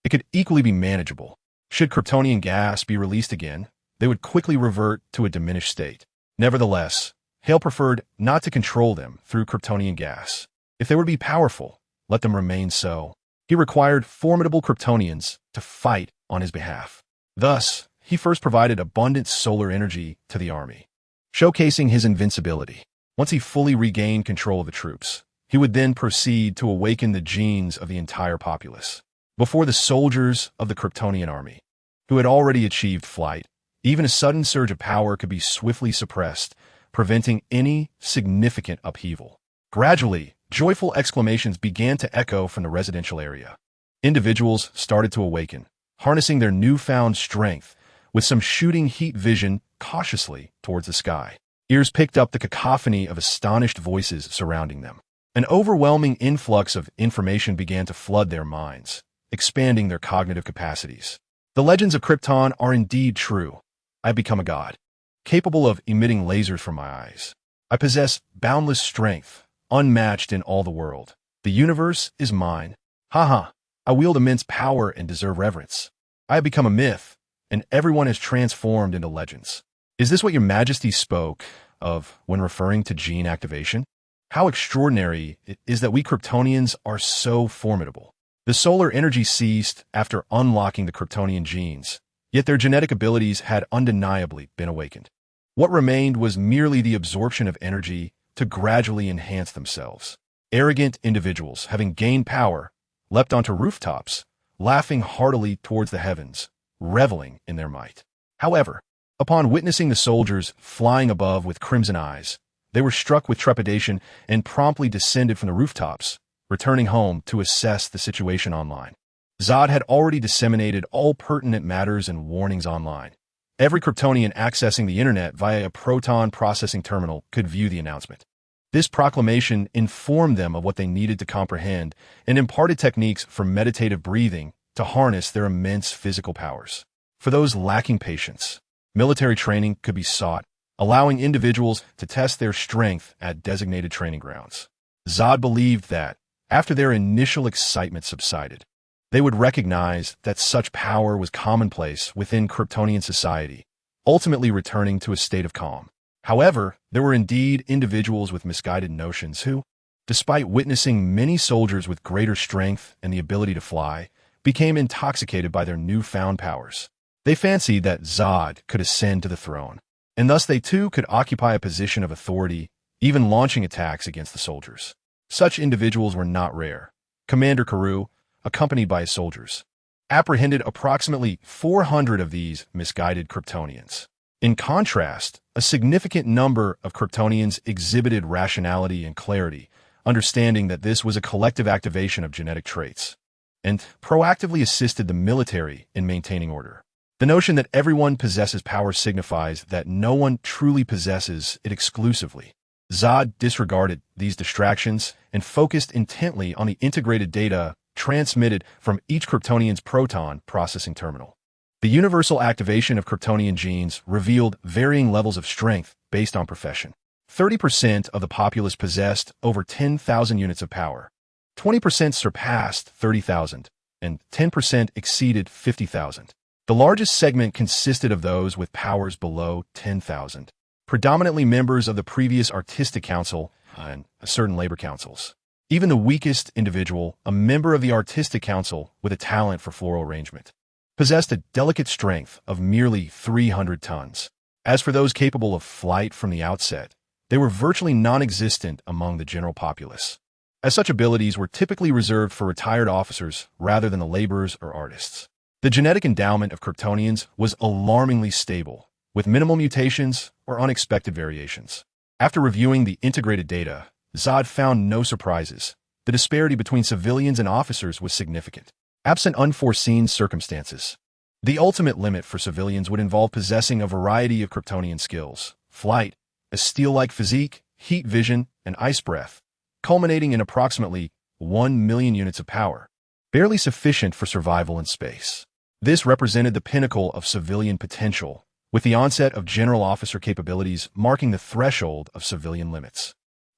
it could equally be manageable. Should Kryptonian gas be released again, they would quickly revert to a diminished state. Nevertheless, Hale preferred not to control them through Kryptonian gas. If they were to be powerful, let them remain so. He required formidable Kryptonians to fight on his behalf. Thus, he first provided abundant solar energy to the army, showcasing his invincibility. Once he fully regained control of the troops, he would then proceed to awaken the genes of the entire populace. Before the soldiers of the Kryptonian army, who had already achieved flight, even a sudden surge of power could be swiftly suppressed, preventing any significant upheaval. Gradually, joyful exclamations began to echo from the residential area. Individuals started to awaken, harnessing their newfound strength, with some shooting heat vision cautiously towards the sky. Ears picked up the cacophony of astonished voices surrounding them. An overwhelming influx of information began to flood their minds, expanding their cognitive capacities. The legends of Krypton are indeed true. I have become a god, capable of emitting lasers from my eyes. I possess boundless strength, unmatched in all the world. The universe is mine. Haha, I wield immense power and deserve reverence. I have become a myth, and everyone is transformed into legends. Is this what your majesty spoke of when referring to gene activation? How extraordinary it is that we Kryptonians are so formidable. The solar energy ceased after unlocking the Kryptonian genes, yet their genetic abilities had undeniably been awakened. What remained was merely the absorption of energy to gradually enhance themselves. Arrogant individuals, having gained power, leapt onto rooftops, laughing heartily towards the heavens, reveling in their might. However, upon witnessing the soldiers flying above with crimson eyes, they were struck with trepidation and promptly descended from the rooftops, returning home to assess the situation online. Zod had already disseminated all pertinent matters and warnings online. Every Kryptonian accessing the internet via a proton processing terminal could view the announcement. This proclamation informed them of what they needed to comprehend and imparted techniques for meditative breathing to harness their immense physical powers. For those lacking patience, military training could be sought, allowing individuals to test their strength at designated training grounds. Zod believed that, after their initial excitement subsided, they would recognize that such power was commonplace within Kryptonian society, ultimately returning to a state of calm. However, there were indeed individuals with misguided notions who, despite witnessing many soldiers with greater strength and the ability to fly, became intoxicated by their newfound powers. They fancied that Zod could ascend to the throne, and thus they too could occupy a position of authority, even launching attacks against the soldiers. Such individuals were not rare. Commander Karu, accompanied by his soldiers, apprehended approximately 400 of these misguided Kryptonians. In contrast, a significant number of Kryptonians exhibited rationality and clarity, understanding that this was a collective activation of genetic traits, and proactively assisted the military in maintaining order. The notion that everyone possesses power signifies that no one truly possesses it exclusively. Zod disregarded these distractions and focused intently on the integrated data transmitted from each Kryptonian's proton processing terminal. The universal activation of Kryptonian genes revealed varying levels of strength based on profession. 30% of the populace possessed over 10,000 units of power. 20% surpassed 30,000, and 10% exceeded 50,000. The largest segment consisted of those with powers below 10,000, predominantly members of the previous Artistic Council and certain labor councils. Even the weakest individual, a member of the Artistic Council with a talent for floral arrangement, possessed a delicate strength of merely 300 tons. As for those capable of flight from the outset, they were virtually non-existent among the general populace, as such abilities were typically reserved for retired officers rather than the laborers or artists. The genetic endowment of Kryptonians was alarmingly stable, with minimal mutations or unexpected variations. After reviewing the integrated data, Zod found no surprises. The disparity between civilians and officers was significant. Absent unforeseen circumstances, the ultimate limit for civilians would involve possessing a variety of Kryptonian skills: flight, a steel-like physique, heat vision, and ice breath, culminating in approximately 1 million units of power, barely sufficient for survival in space. This represented the pinnacle of civilian potential, with the onset of general officer capabilities marking the threshold of civilian limits.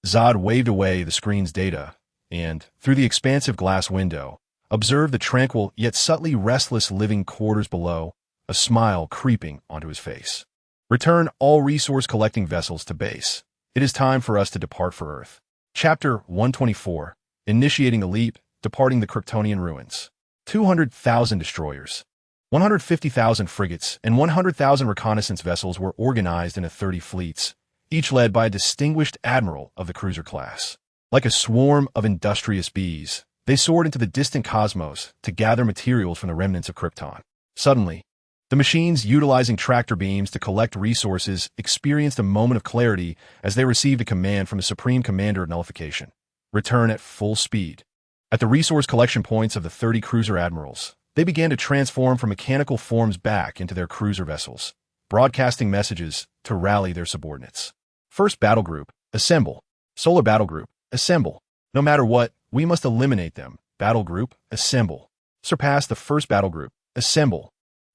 Zod waved away the screen's data and, through the expansive glass window, observed the tranquil yet subtly restless living quarters below, a smile creeping onto his face. Return all resource-collecting vessels to base. It is time for us to depart for Earth. Chapter 124, Initiating the Leap, Departing the Kryptonian Ruins. 200,000 destroyers, 150,000 frigates, and 100,000 reconnaissance vessels were organized into 30 fleets, each led by a distinguished admiral of the cruiser class. Like a swarm of industrious bees, they soared into the distant cosmos to gather materials from the remnants of Krypton. Suddenly, the machines utilizing tractor beams to collect resources experienced a moment of clarity as they received a command from the Supreme Commander of Nullification: return at full speed. At the resource collection points of the 30 cruiser admirals, they began to transform from mechanical forms back into their cruiser vessels, broadcasting messages to rally their subordinates. First Battle Group, assemble. Solar Battle Group, assemble. No matter what, we must eliminate them. Battle Group, assemble. Surpass the first Battle Group, assemble.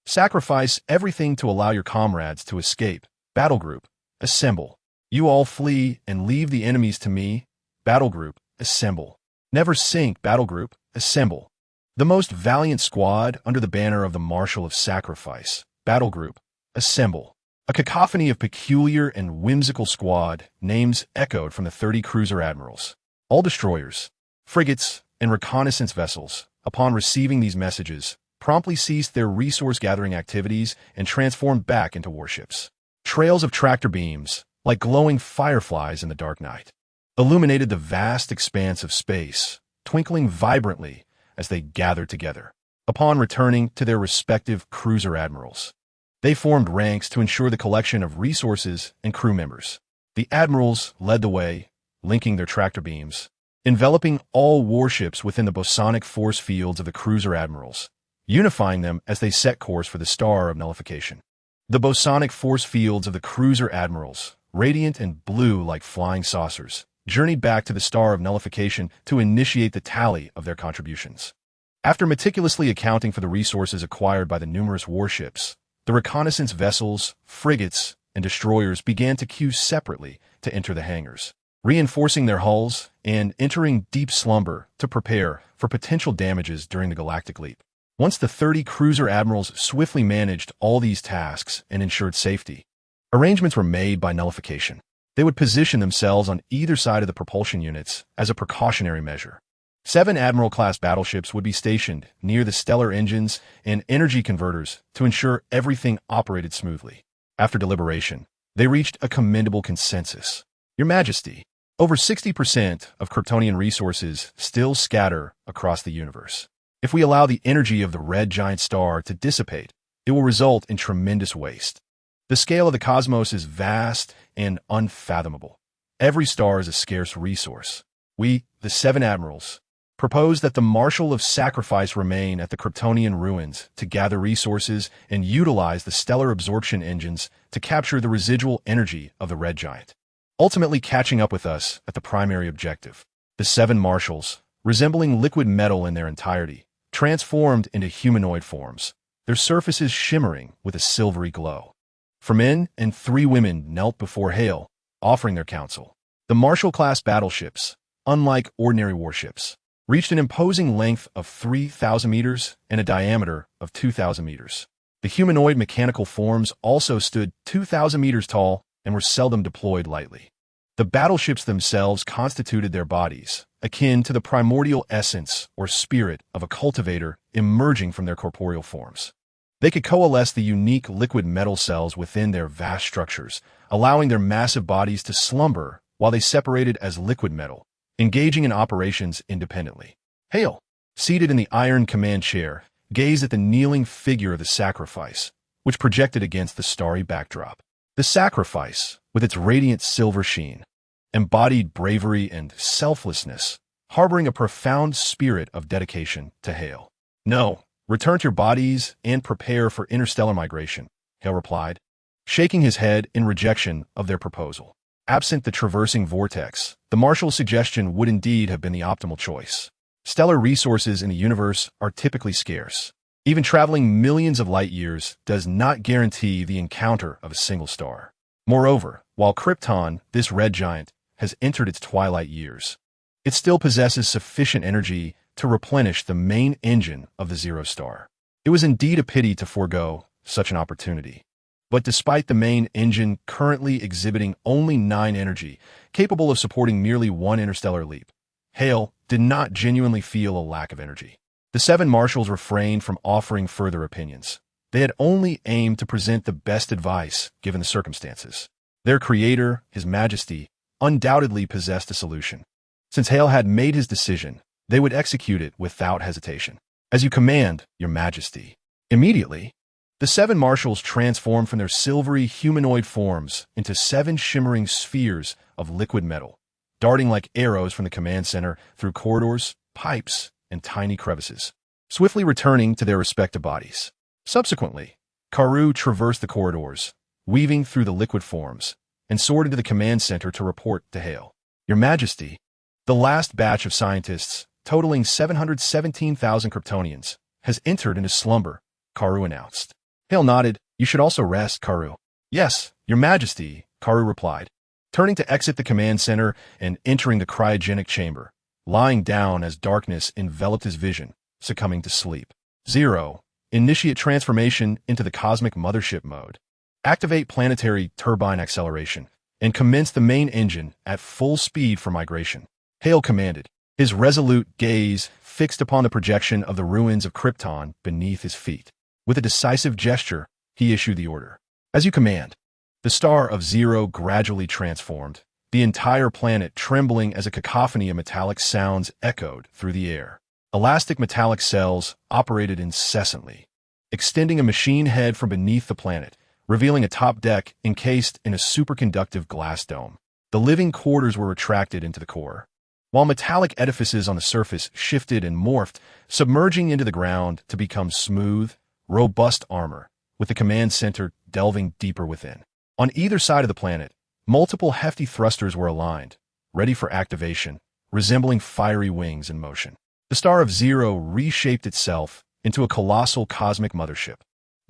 Sacrifice everything to allow your comrades to escape. Battle group, assemble. You all flee and leave the enemies to me. Battle group, assemble. Never sink. Battle group, assemble. The most valiant squad under the banner of the Marshal of Sacrifice. Battle group, assemble. A cacophony of peculiar and whimsical squad names echoed from the 30 cruiser admirals. All destroyers, frigates, and reconnaissance vessels, upon receiving these messages, promptly ceased their resource-gathering activities and transformed back into warships. Trails of tractor beams, like glowing fireflies in the dark night, illuminated the vast expanse of space, twinkling vibrantly as they gathered together. Upon returning to their respective cruiser admirals, they formed ranks to ensure the collection of resources and crew members. The admirals led the way, linking their tractor beams, enveloping all warships within the bosonic force fields of the cruiser admirals, unifying them as they set course for the Star of Nullification. The bosonic force fields of the cruiser admirals, radiant and blue like flying saucers, journeyed back to the Star of Nullification to initiate the tally of their contributions. After meticulously accounting for the resources acquired by the numerous warships, the reconnaissance vessels, frigates, and destroyers began to queue separately to enter the hangars, reinforcing their hulls and entering deep slumber to prepare for potential damages during the galactic leap. Once the 30 cruiser admirals swiftly managed all these tasks and ensured safety, arrangements were made by nullification. They would position themselves on either side of the propulsion units as a precautionary measure. 7 Admiral-class battleships would be stationed near the stellar engines and energy converters to ensure everything operated smoothly. After deliberation, they reached a commendable consensus. Your Majesty, over 60% of Kryptonian resources still scatter across the universe. If we allow the energy of the red giant star to dissipate, it will result in tremendous waste. The scale of the cosmos is vast and unfathomable. Every star is a scarce resource. We, the 7 admirals, propose that the Marshal of Sacrifice remain at the Kryptonian ruins to gather resources and utilize the stellar absorption engines to capture the residual energy of the red giant, ultimately catching up with us at the primary objective. The 7 Marshals, resembling liquid metal in their entirety, transformed into humanoid forms, their surfaces shimmering with a silvery glow. 4 men and 3 women knelt before Hale, offering their counsel. The Marshal-class battleships, unlike ordinary warships, reached an imposing length of 3,000 meters and a diameter of 2,000 meters. The humanoid mechanical forms also stood 2,000 meters tall and were seldom deployed lightly. The battleships themselves constituted their bodies, akin to the primordial essence or spirit of a cultivator emerging from their corporeal forms. They could coalesce the unique liquid metal cells within their vast structures, allowing their massive bodies to slumber while they separated as liquid metal, engaging in operations independently. Hale, seated in the iron command chair, gazed at the kneeling figure of the Sacrifice, which projected against the starry backdrop. The Sacrifice, with its radiant silver sheen, embodied bravery and selflessness, harboring a profound spirit of dedication to Hale. No, return to your bodies and prepare for interstellar migration, Hale replied, shaking his head in rejection of their proposal. Absent the traversing vortex, the Marshal's suggestion would indeed have been the optimal choice. Stellar resources in the universe are typically scarce. Even traveling millions of light years does not guarantee the encounter of a single star. Moreover, while Krypton, this red giant, has entered its twilight years, it still possesses sufficient energy to replenish the main engine of the Zero Star. It was indeed a pity to forego such an opportunity. But despite the main engine currently exhibiting only 9 energy, capable of supporting merely 1 interstellar leap, Hale did not genuinely feel a lack of energy. The 7 Marshals refrained from offering further opinions. They had only aimed to present the best advice given the circumstances. Their creator, His Majesty, undoubtedly possessed a solution. Since Hale had made his decision, they would execute it without hesitation. As you command, Your Majesty. Immediately, the 7 Marshals transformed from their silvery humanoid forms into 7 shimmering spheres of liquid metal, darting like arrows from the command center through corridors, pipes, and tiny crevices, swiftly returning to their respective bodies. Subsequently, Karu traversed the corridors, weaving through the liquid forms, and soared into the command center to report to Hale. Your Majesty, the last batch of scientists, totaling 717,000 Kryptonians, has entered into slumber, Karu announced. Hale nodded. You should also rest, Karu. Yes, Your Majesty, Karu replied, turning to exit the command center and entering the cryogenic chamber, lying down as darkness enveloped his vision, succumbing to sleep. 0. Initiate transformation into the cosmic mothership mode. Activate planetary turbine acceleration and commence the main engine at full speed for migration. Hale commanded, his resolute gaze fixed upon the projection of the ruins of Krypton beneath his feet. With a decisive gesture, he issued the order. As you command. The Star of Zero gradually transformed, the entire planet trembling as a cacophony of metallic sounds echoed through the air. Elastic metallic cells operated incessantly, extending a machine head from beneath the planet, revealing a top deck encased in a superconductive glass dome. The living quarters were retracted into the core, while metallic edifices on the surface shifted and morphed, submerging into the ground to become smooth, robust armor, with the command center delving deeper within. On either side of the planet, multiple hefty thrusters were aligned, ready for activation, resembling fiery wings in motion. The Star of Zero reshaped itself into a colossal cosmic mothership,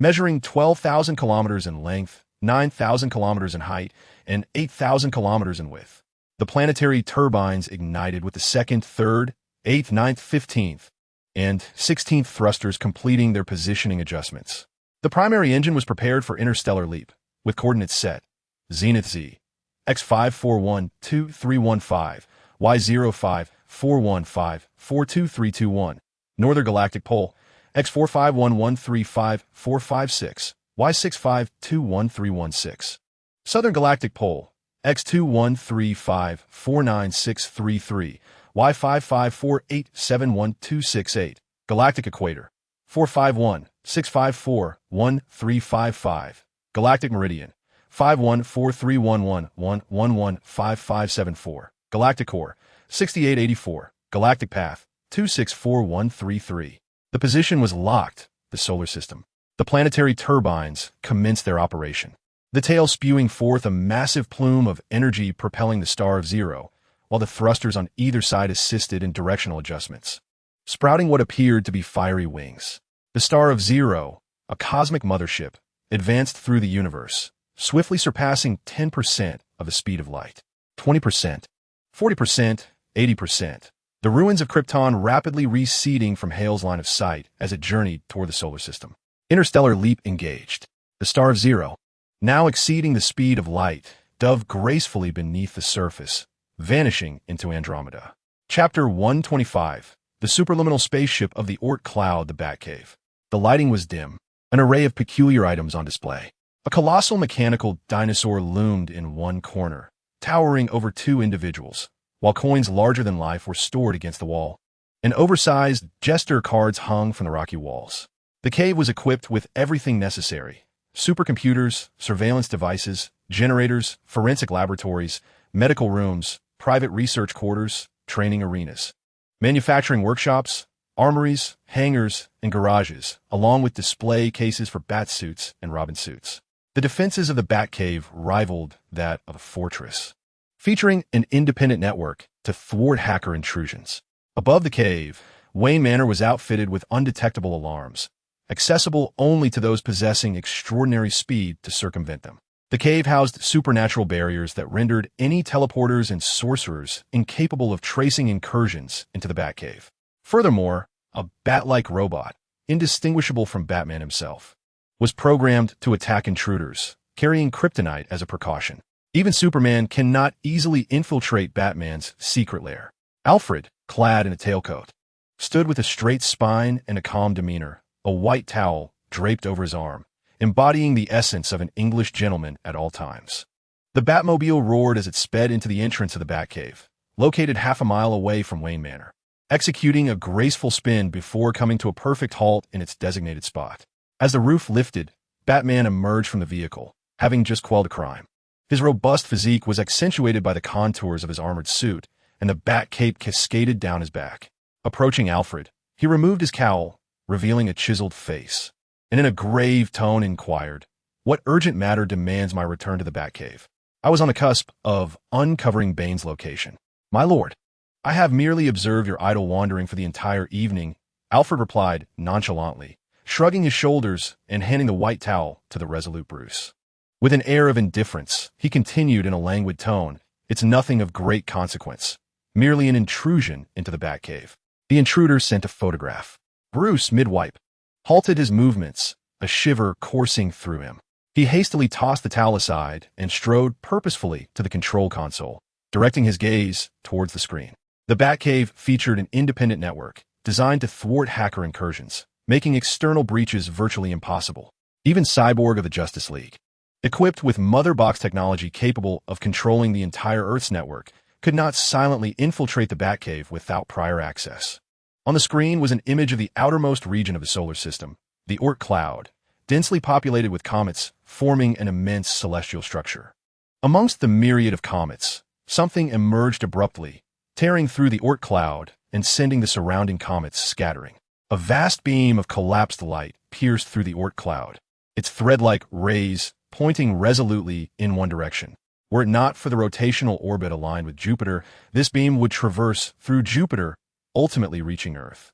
measuring 12,000 kilometers in length, 9,000 kilometers in height, and 8,000 kilometers in width. The planetary turbines ignited with the 2nd, 3rd, 8th, 9th, 15th, and 16th thrusters completing their positioning adjustments. The primary engine was prepared for interstellar leap, with coordinates set, Zenith Z, X5412-315, Y05-415-42321, Northern Galactic Pole, X451135-456, Y6521-316, Southern Galactic Pole, X2135-49633, Y554871-268, Galactic Equator, 451-654-1355, Galactic Meridian, 514311115574, Galactic Core, 6884, Galactic Path, 264133. The position was locked, the solar system. The planetary turbines commenced their operation, the tail spewing forth a massive plume of energy propelling the Star of Zero, while the thrusters on either side assisted in directional adjustments, sprouting what appeared to be fiery wings. The Star of Zero, a cosmic mothership, advanced through the universe, swiftly surpassing 10% of the speed of light. 20%, 40%, 80%. The ruins of Krypton rapidly receding from Hale's line of sight as it journeyed toward the solar system. Interstellar leap engaged. The Star of Zero, now exceeding the speed of light, dove gracefully beneath the surface, vanishing into Andromeda. Chapter 125. The superliminal spaceship of the Oort cloud, the Batcave. The lighting was dim, an array of peculiar items on display. A colossal mechanical dinosaur loomed in one corner, towering over two individuals, while coins larger than life were stored against the wall. An oversized jester cards hung from the rocky walls. The cave was equipped with everything necessary: supercomputers, surveillance devices, generators, forensic laboratories, medical rooms, private research quarters, training arenas, manufacturing workshops, armories, hangars, and garages, along with display cases for bat suits and Robin suits. The defenses of the Batcave rivaled that of a fortress, featuring an independent network to thwart hacker intrusions. Above the cave, Wayne Manor was outfitted with undetectable alarms, accessible only to those possessing extraordinary speed to circumvent them. The cave housed supernatural barriers that rendered any teleporters and sorcerers incapable of tracing incursions into the Batcave. Furthermore, a bat-like robot, indistinguishable from Batman himself, was programmed to attack intruders, carrying kryptonite as a precaution. Even Superman cannot easily infiltrate Batman's secret lair. Alfred, clad in a tailcoat, stood with a straight spine and a calm demeanor, a white towel draped over his arm, embodying the essence of an English gentleman at all times. The Batmobile roared as it sped into the entrance of the Batcave, located half a mile away from Wayne Manor, executing a graceful spin before coming to a perfect halt in its designated spot. As the roof lifted, Batman emerged from the vehicle, having just quelled a crime. His robust physique was accentuated by the contours of his armored suit, and the bat cape cascaded down his back. Approaching Alfred, he removed his cowl, revealing a chiseled face, and in a grave tone inquired, "What urgent matter demands my return to the Batcave?" I was on the cusp of uncovering Bane's location. "My lord, I have merely observed your idle wandering for the entire evening," Alfred replied nonchalantly, shrugging his shoulders and handing the white towel to the resolute Bruce. With an air of indifference, he continued in a languid tone, "It's nothing of great consequence, merely an intrusion into the Batcave." The intruder sent a photograph. Bruce, mid-wipe, halted his movements, a shiver coursing through him. He hastily tossed the towel aside and strode purposefully to the control console, directing his gaze towards the screen. The Batcave featured an independent network designed to thwart hacker incursions, making external breaches virtually impossible. Even Cyborg of the Justice League, equipped with Mother Box technology capable of controlling the entire Earth's network, could not silently infiltrate the Batcave without prior access. On the screen was an image of the outermost region of the solar system, the Oort cloud, densely populated with comets, forming an immense celestial structure. Amongst the myriad of comets, something emerged abruptly, tearing through the Oort cloud and sending the surrounding comets scattering. A vast beam of collapsed light pierced through the Oort cloud, its thread-like rays pointing resolutely in one direction. Were it not for the rotational orbit aligned with Jupiter, this beam would traverse through Jupiter, ultimately reaching Earth.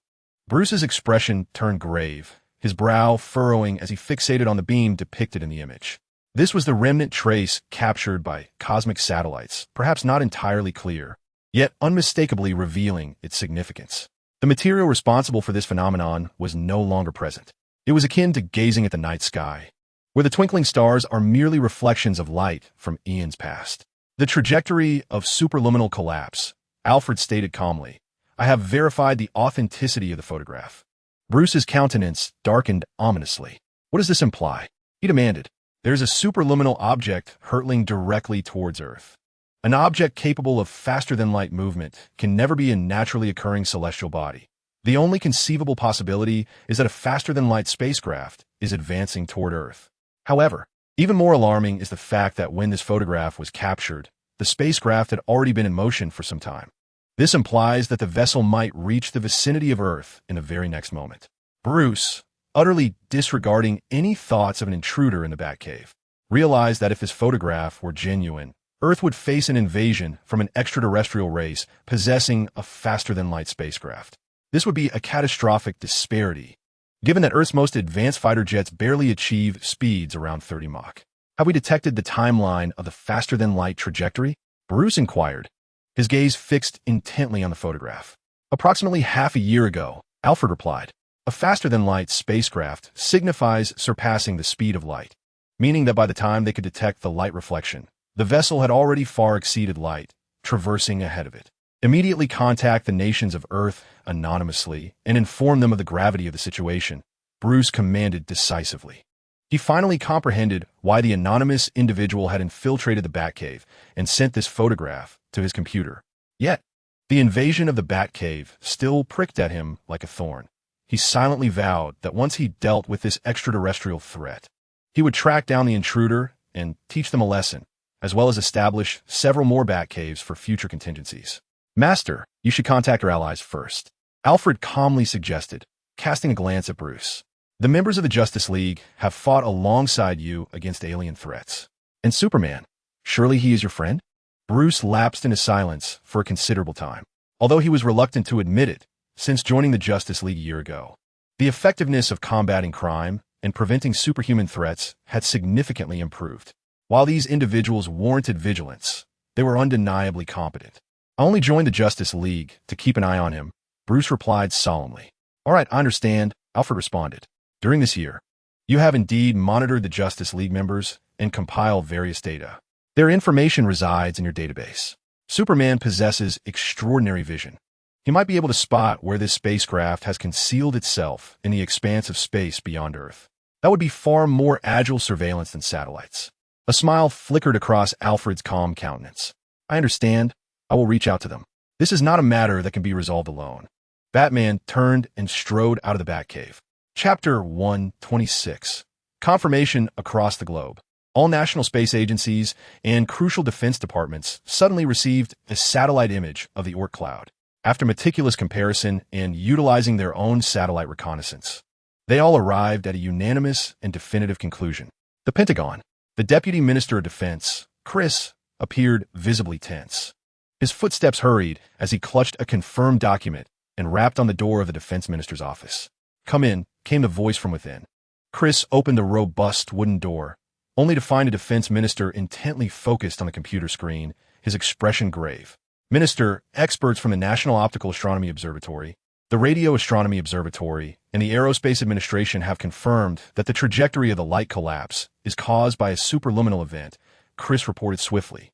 Bruce's expression turned grave, his brow furrowing as he fixated on the beam depicted in the image. This was the remnant trace captured by cosmic satellites, perhaps not entirely clear, yet unmistakably revealing its significance. The material responsible for this phenomenon was no longer present. It was akin to gazing at the night sky, where the twinkling stars are merely reflections of light from eons past. The trajectory of superluminal collapse, Alfred stated calmly. "I have verified the authenticity of the photograph." Bruce's countenance darkened ominously. "What does this imply?" he demanded. "There's a superluminal object hurtling directly towards Earth. An object capable of faster-than-light movement can never be a naturally occurring celestial body. The only conceivable possibility is that a faster-than-light spacecraft is advancing toward Earth. However, even more alarming is the fact that when this photograph was captured, the spacecraft had already been in motion for some time. This implies that the vessel might reach the vicinity of Earth in the very next moment." Bruce, utterly disregarding any thoughts of an intruder in the Batcave, realized that if this photograph were genuine, Earth would face an invasion from an extraterrestrial race possessing a faster-than-light spacecraft. This would be a catastrophic disparity, given that Earth's most advanced fighter jets barely achieve speeds around 30 Mach. "Have we detected the timeline of the faster-than-light trajectory?" Bruce inquired, his gaze fixed intently on the photograph. "Approximately half a year ago," Alfred replied. "A faster-than-light spacecraft signifies surpassing the speed of light, meaning that by the time they could detect the light reflection, the vessel had already far exceeded light, traversing ahead of it. Immediately contact the nations of Earth anonymously and inform them of the gravity of the situation," Bruce commanded decisively. He finally comprehended why the anonymous individual had infiltrated the Batcave and sent this photograph to his computer. Yet, the invasion of the Batcave still pricked at him like a thorn. He silently vowed that once he dealt with this extraterrestrial threat, he would track down the intruder and teach them a lesson, as well as establish several more Batcaves for future contingencies. "Master, you should contact our allies first," Alfred calmly suggested, casting a glance at Bruce. "The members of the Justice League have fought alongside you against alien threats. And Superman, surely he is your friend?" Bruce lapsed into silence for a considerable time, although he was reluctant to admit it since joining the Justice League a year ago. The effectiveness of combating crime and preventing superhuman threats had significantly improved. While these individuals warranted vigilance, they were undeniably competent. "I only joined the Justice League to keep an eye on him," Bruce replied solemnly. "All right, I understand," Alfred responded. "During this year, you have indeed monitored the Justice League members and compiled various data. Their information resides in your database. Superman possesses extraordinary vision. He might be able to spot where this spacecraft has concealed itself in the expanse of space beyond Earth. That would be far more agile surveillance than satellites." A smile flickered across Alfred's calm countenance. "I understand. I will reach out to them. This is not a matter that can be resolved alone." Batman turned and strode out of the Batcave. Chapter 126. Confirmation across the globe. All national space agencies and crucial defense departments suddenly received a satellite image of the Oort cloud. After meticulous comparison and utilizing their own satellite reconnaissance, they all arrived at a unanimous and definitive conclusion. The Pentagon. The Deputy Minister of Defense, Chris, appeared visibly tense. His footsteps hurried as he clutched a confirmed document and rapped on the door of the defense minister's office. "Come in," came the voice from within. Chris opened the robust wooden door, only to find a defense minister intently focused on the computer screen, his expression grave. "Minister, experts from the National Optical Astronomy Observatory, the Radio Astronomy Observatory, and the Aerospace Administration have confirmed that the trajectory of the light collapse is caused by a superluminal event," Chris reported swiftly,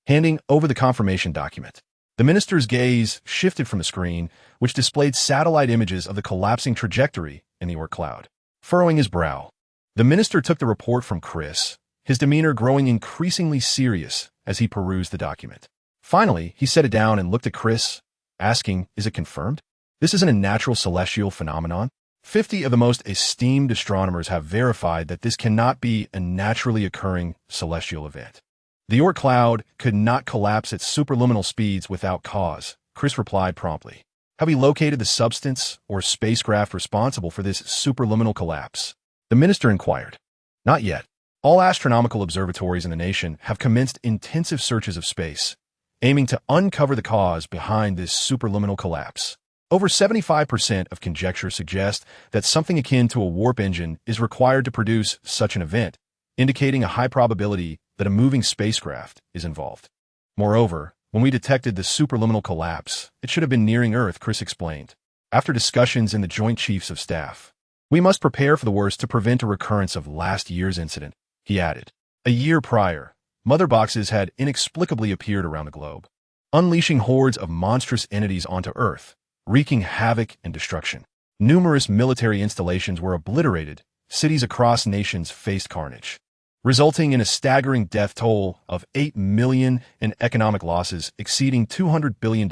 handing over the confirmation document. The minister's gaze shifted from the screen, which displayed satellite images of the collapsing trajectory in the Oort cloud. Furrowing his brow, the minister took the report from Chris, his demeanor growing increasingly serious as he perused the document. Finally, he set it down and looked at Chris, asking, "Is it confirmed? This isn't a natural celestial phenomenon?" 50 of the most esteemed astronomers have verified that this cannot be a naturally occurring celestial event. The Oort cloud could not collapse at superluminal speeds without cause, Chris replied promptly. Have we located the substance or spacecraft responsible for this superluminal collapse? The minister inquired. Not yet. All astronomical observatories in the nation have commenced intensive searches of space, aiming to uncover the cause behind this superluminal collapse. Over 75% of conjecture suggest that something akin to a warp engine is required to produce such an event, indicating a high probability that a moving spacecraft is involved. Moreover, when we detected the superluminal collapse, it should have been nearing Earth, Chris explained. After discussions in the Joint Chiefs of Staff, we must prepare for the worst to prevent a recurrence of last year's incident, he added. A year prior, mother boxes had inexplicably appeared around the globe, unleashing hordes of monstrous entities onto Earth, wreaking havoc and destruction. Numerous military installations were obliterated, cities across nations faced carnage, resulting in a staggering death toll of 8 million and economic losses exceeding $200 billion,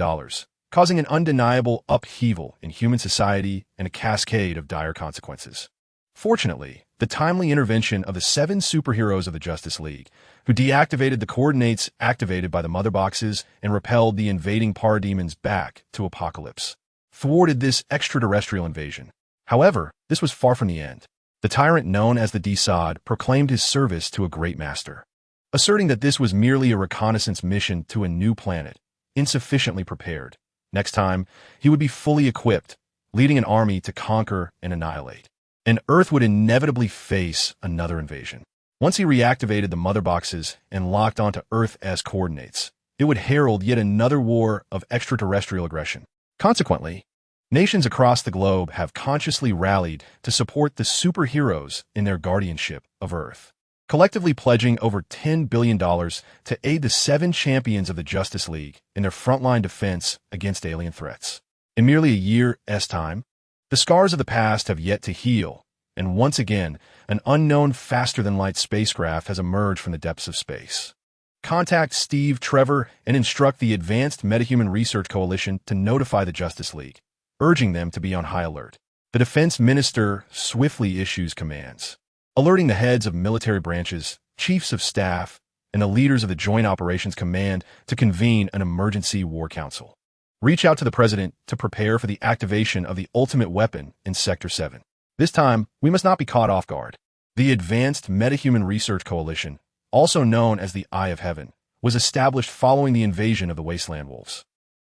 causing an undeniable upheaval in human society and a cascade of dire consequences. Fortunately, the timely intervention of the 7 superheroes of the Justice League, who deactivated the coordinates activated by the mother boxes and repelled the invading parademons back to Apocalypse, thwarted this extraterrestrial invasion. However, this was far from the end. The tyrant known as the Dsod proclaimed his service to a great master, asserting that this was merely a reconnaissance mission to a new planet, insufficiently prepared. Next time, he would be fully equipped, leading an army to conquer and annihilate. And Earth would inevitably face another invasion. Once he reactivated the mother boxes and locked onto Earth-esque coordinates, it would herald yet another war of extraterrestrial aggression. Consequently, nations across the globe have consciously rallied to support the superheroes in their guardianship of Earth, collectively pledging over $10 billion to aid the 7 champions of the Justice League in their frontline defense against alien threats. In merely a year's time, the scars of the past have yet to heal, and once again, an unknown faster-than-light spacecraft has emerged from the depths of space. Contact Steve Trevor and instruct the Advanced Metahuman Research Coalition to notify the Justice League, urging them to be on high alert. The defense minister swiftly issues commands, alerting the heads of military branches, chiefs of staff, and the leaders of the Joint Operations Command to convene an emergency war council. Reach out to the president to prepare for the activation of the ultimate weapon in Sector 7. This time, we must not be caught off guard. The Advanced Metahuman Research Coalition, also known as the Eye of Heaven, was established following the invasion of the Wasteland Wolves.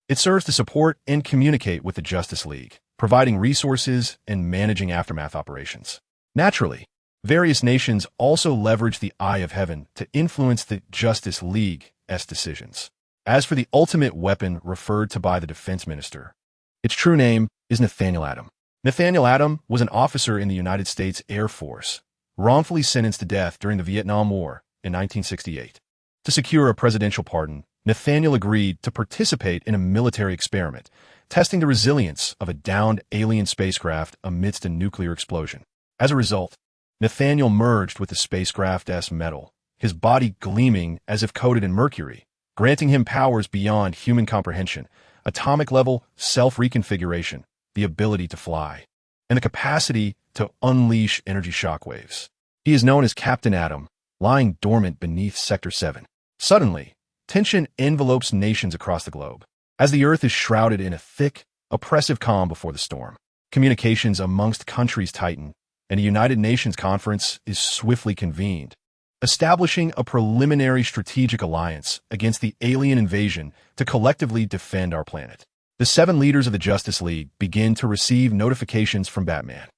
It serves to support and communicate with the Justice League, providing resources and managing aftermath operations. Naturally, various nations also leverage the Eye of Heaven to influence the Justice League's decisions. As for the ultimate weapon referred to by the defense minister, its true name is Nathaniel Adam. Nathaniel Adam was an officer in the United States Air Force, wrongfully sentenced to death during the Vietnam War in 1968. To secure a presidential pardon, Nathaniel agreed to participate in a military experiment, testing the resilience of a downed alien spacecraft amidst a nuclear explosion. As a result, Nathaniel merged with the spacecraft's metal, his body gleaming as if coated in mercury, granting him powers beyond human comprehension, atomic-level self-reconfiguration, the ability to fly, and the capacity to unleash energy shockwaves. He is known as Captain Atom, lying dormant beneath Sector 7. Suddenly, tension envelopes nations across the globe, as the Earth is shrouded in a thick, oppressive calm before the storm. Communications amongst countries tighten, and a United Nations conference is swiftly convened, establishing a preliminary strategic alliance against the alien invasion to collectively defend our planet. The 7 leaders of the Justice League begin to receive notifications from Batman.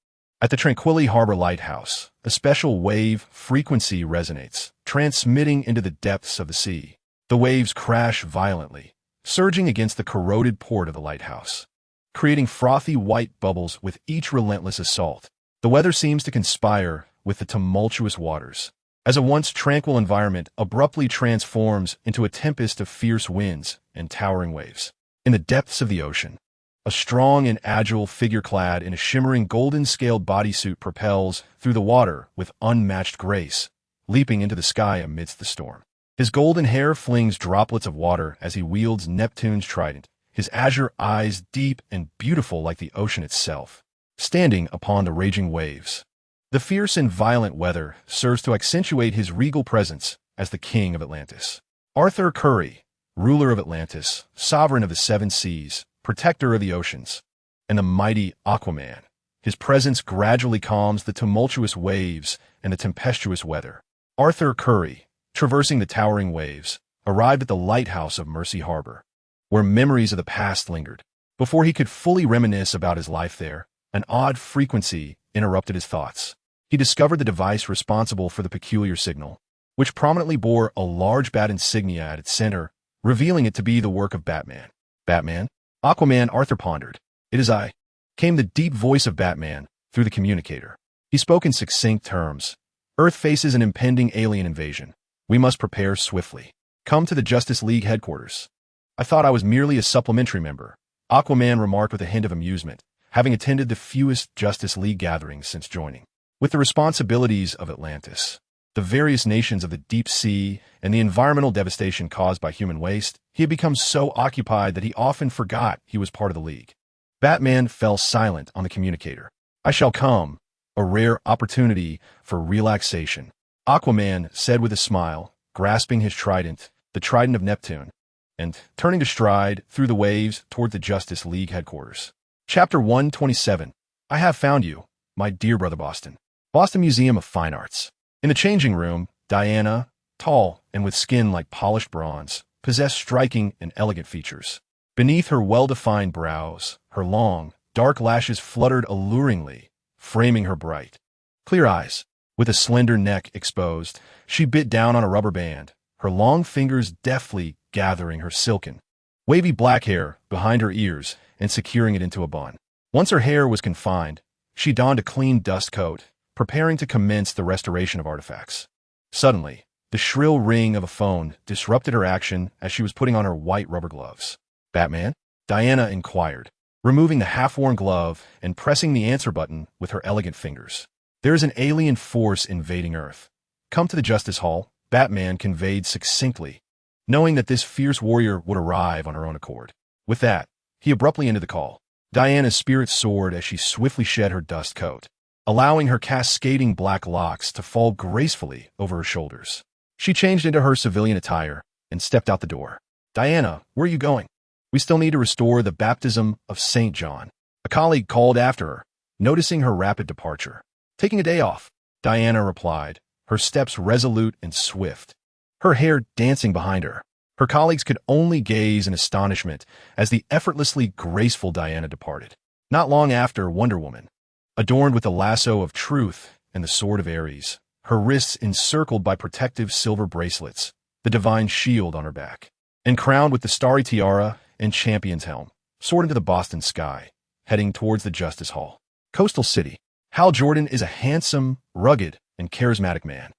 At the Tranquility Harbor Lighthouse, a special wave frequency resonates, transmitting into the depths of the sea. The waves crash violently, surging against the corroded port of the lighthouse, creating frothy white bubbles with each relentless assault. The weather seems to conspire with the tumultuous waters, as a once tranquil environment abruptly transforms into a tempest of fierce winds and towering waves. In the depths of the ocean, a strong and agile figure clad in a shimmering golden-scaled bodysuit propels through the water with unmatched grace, leaping into the sky amidst the storm. His golden hair flings droplets of water as he wields Neptune's trident, his azure eyes deep and beautiful like the ocean itself, standing upon the raging waves. The fierce and violent weather serves to accentuate his regal presence as the king of Atlantis. Arthur Curry, ruler of Atlantis, sovereign of the seven seas, protector of the oceans, and the mighty Aquaman. His presence gradually calms the tumultuous waves and the tempestuous weather. Arthur Curry, traversing the towering waves, arrived at the lighthouse of Mercy Harbor, where memories of the past lingered. Before he could fully reminisce about his life there, an odd frequency interrupted his thoughts. He discovered the device responsible for the peculiar signal, which prominently bore a large bat insignia at its center, revealing it to be the work of Batman. Batman? Aquaman, Arthur pondered. It is I, came the deep voice of Batman through the communicator. He spoke in succinct terms. Earth faces an impending alien invasion. We must prepare swiftly. Come to the Justice League headquarters. I thought I was merely a supplementary member, Aquaman remarked with a hint of amusement, having attended the fewest Justice League gatherings since joining. With the responsibilities of Atlantis, the various nations of the deep sea, and the environmental devastation caused by human waste, he had become so occupied that he often forgot he was part of the League. Batman fell silent on the communicator. I shall come, a rare opportunity for relaxation, Aquaman said with a smile, grasping his trident, the trident of Neptune, and turning to stride through the waves toward the Justice League headquarters. Chapter 127. I have found you, my dear brother Boston. Boston Museum of Fine Arts. In the changing room, Diana, tall and with skin like polished bronze, possessed striking and elegant features. Beneath her well-defined brows, her long, dark lashes fluttered alluringly, framing her bright, clear eyes. With a slender neck exposed, she bit down on a rubber band, her long fingers deftly gathering her silken, wavy black hair behind her ears and securing it into a bun. Once her hair was confined, she donned a clean dust coat, preparing to commence the restoration of artifacts. Suddenly, the shrill ring of a phone disrupted her action as she was putting on her white rubber gloves. Batman? Diana inquired, removing the half-worn glove and pressing the answer button with her elegant fingers. There is an alien force invading Earth. Come to the Justice Hall, Batman conveyed succinctly, knowing that this fierce warrior would arrive on her own accord. With that, he abruptly ended the call. Diana's spirit soared as she swiftly shed her dust coat, allowing her cascading black locks to fall gracefully over her shoulders. She changed into her civilian attire and stepped out the door. Diana, where are you going? We still need to restore the baptism of St. John. A colleague called after her, noticing her rapid departure. Taking a day off, Diana replied, her steps resolute and swift, her hair dancing behind her. Her colleagues could only gaze in astonishment as the effortlessly graceful Diana departed. Not long after, Wonder Woman, adorned with the lasso of truth and the sword of Ares, her wrists encircled by protective silver bracelets, the divine shield on her back, and crowned with the starry tiara and champion's helm, soared into the Boston sky, heading towards the Justice Hall. Coastal City. Hal Jordan is a handsome, rugged, and charismatic man,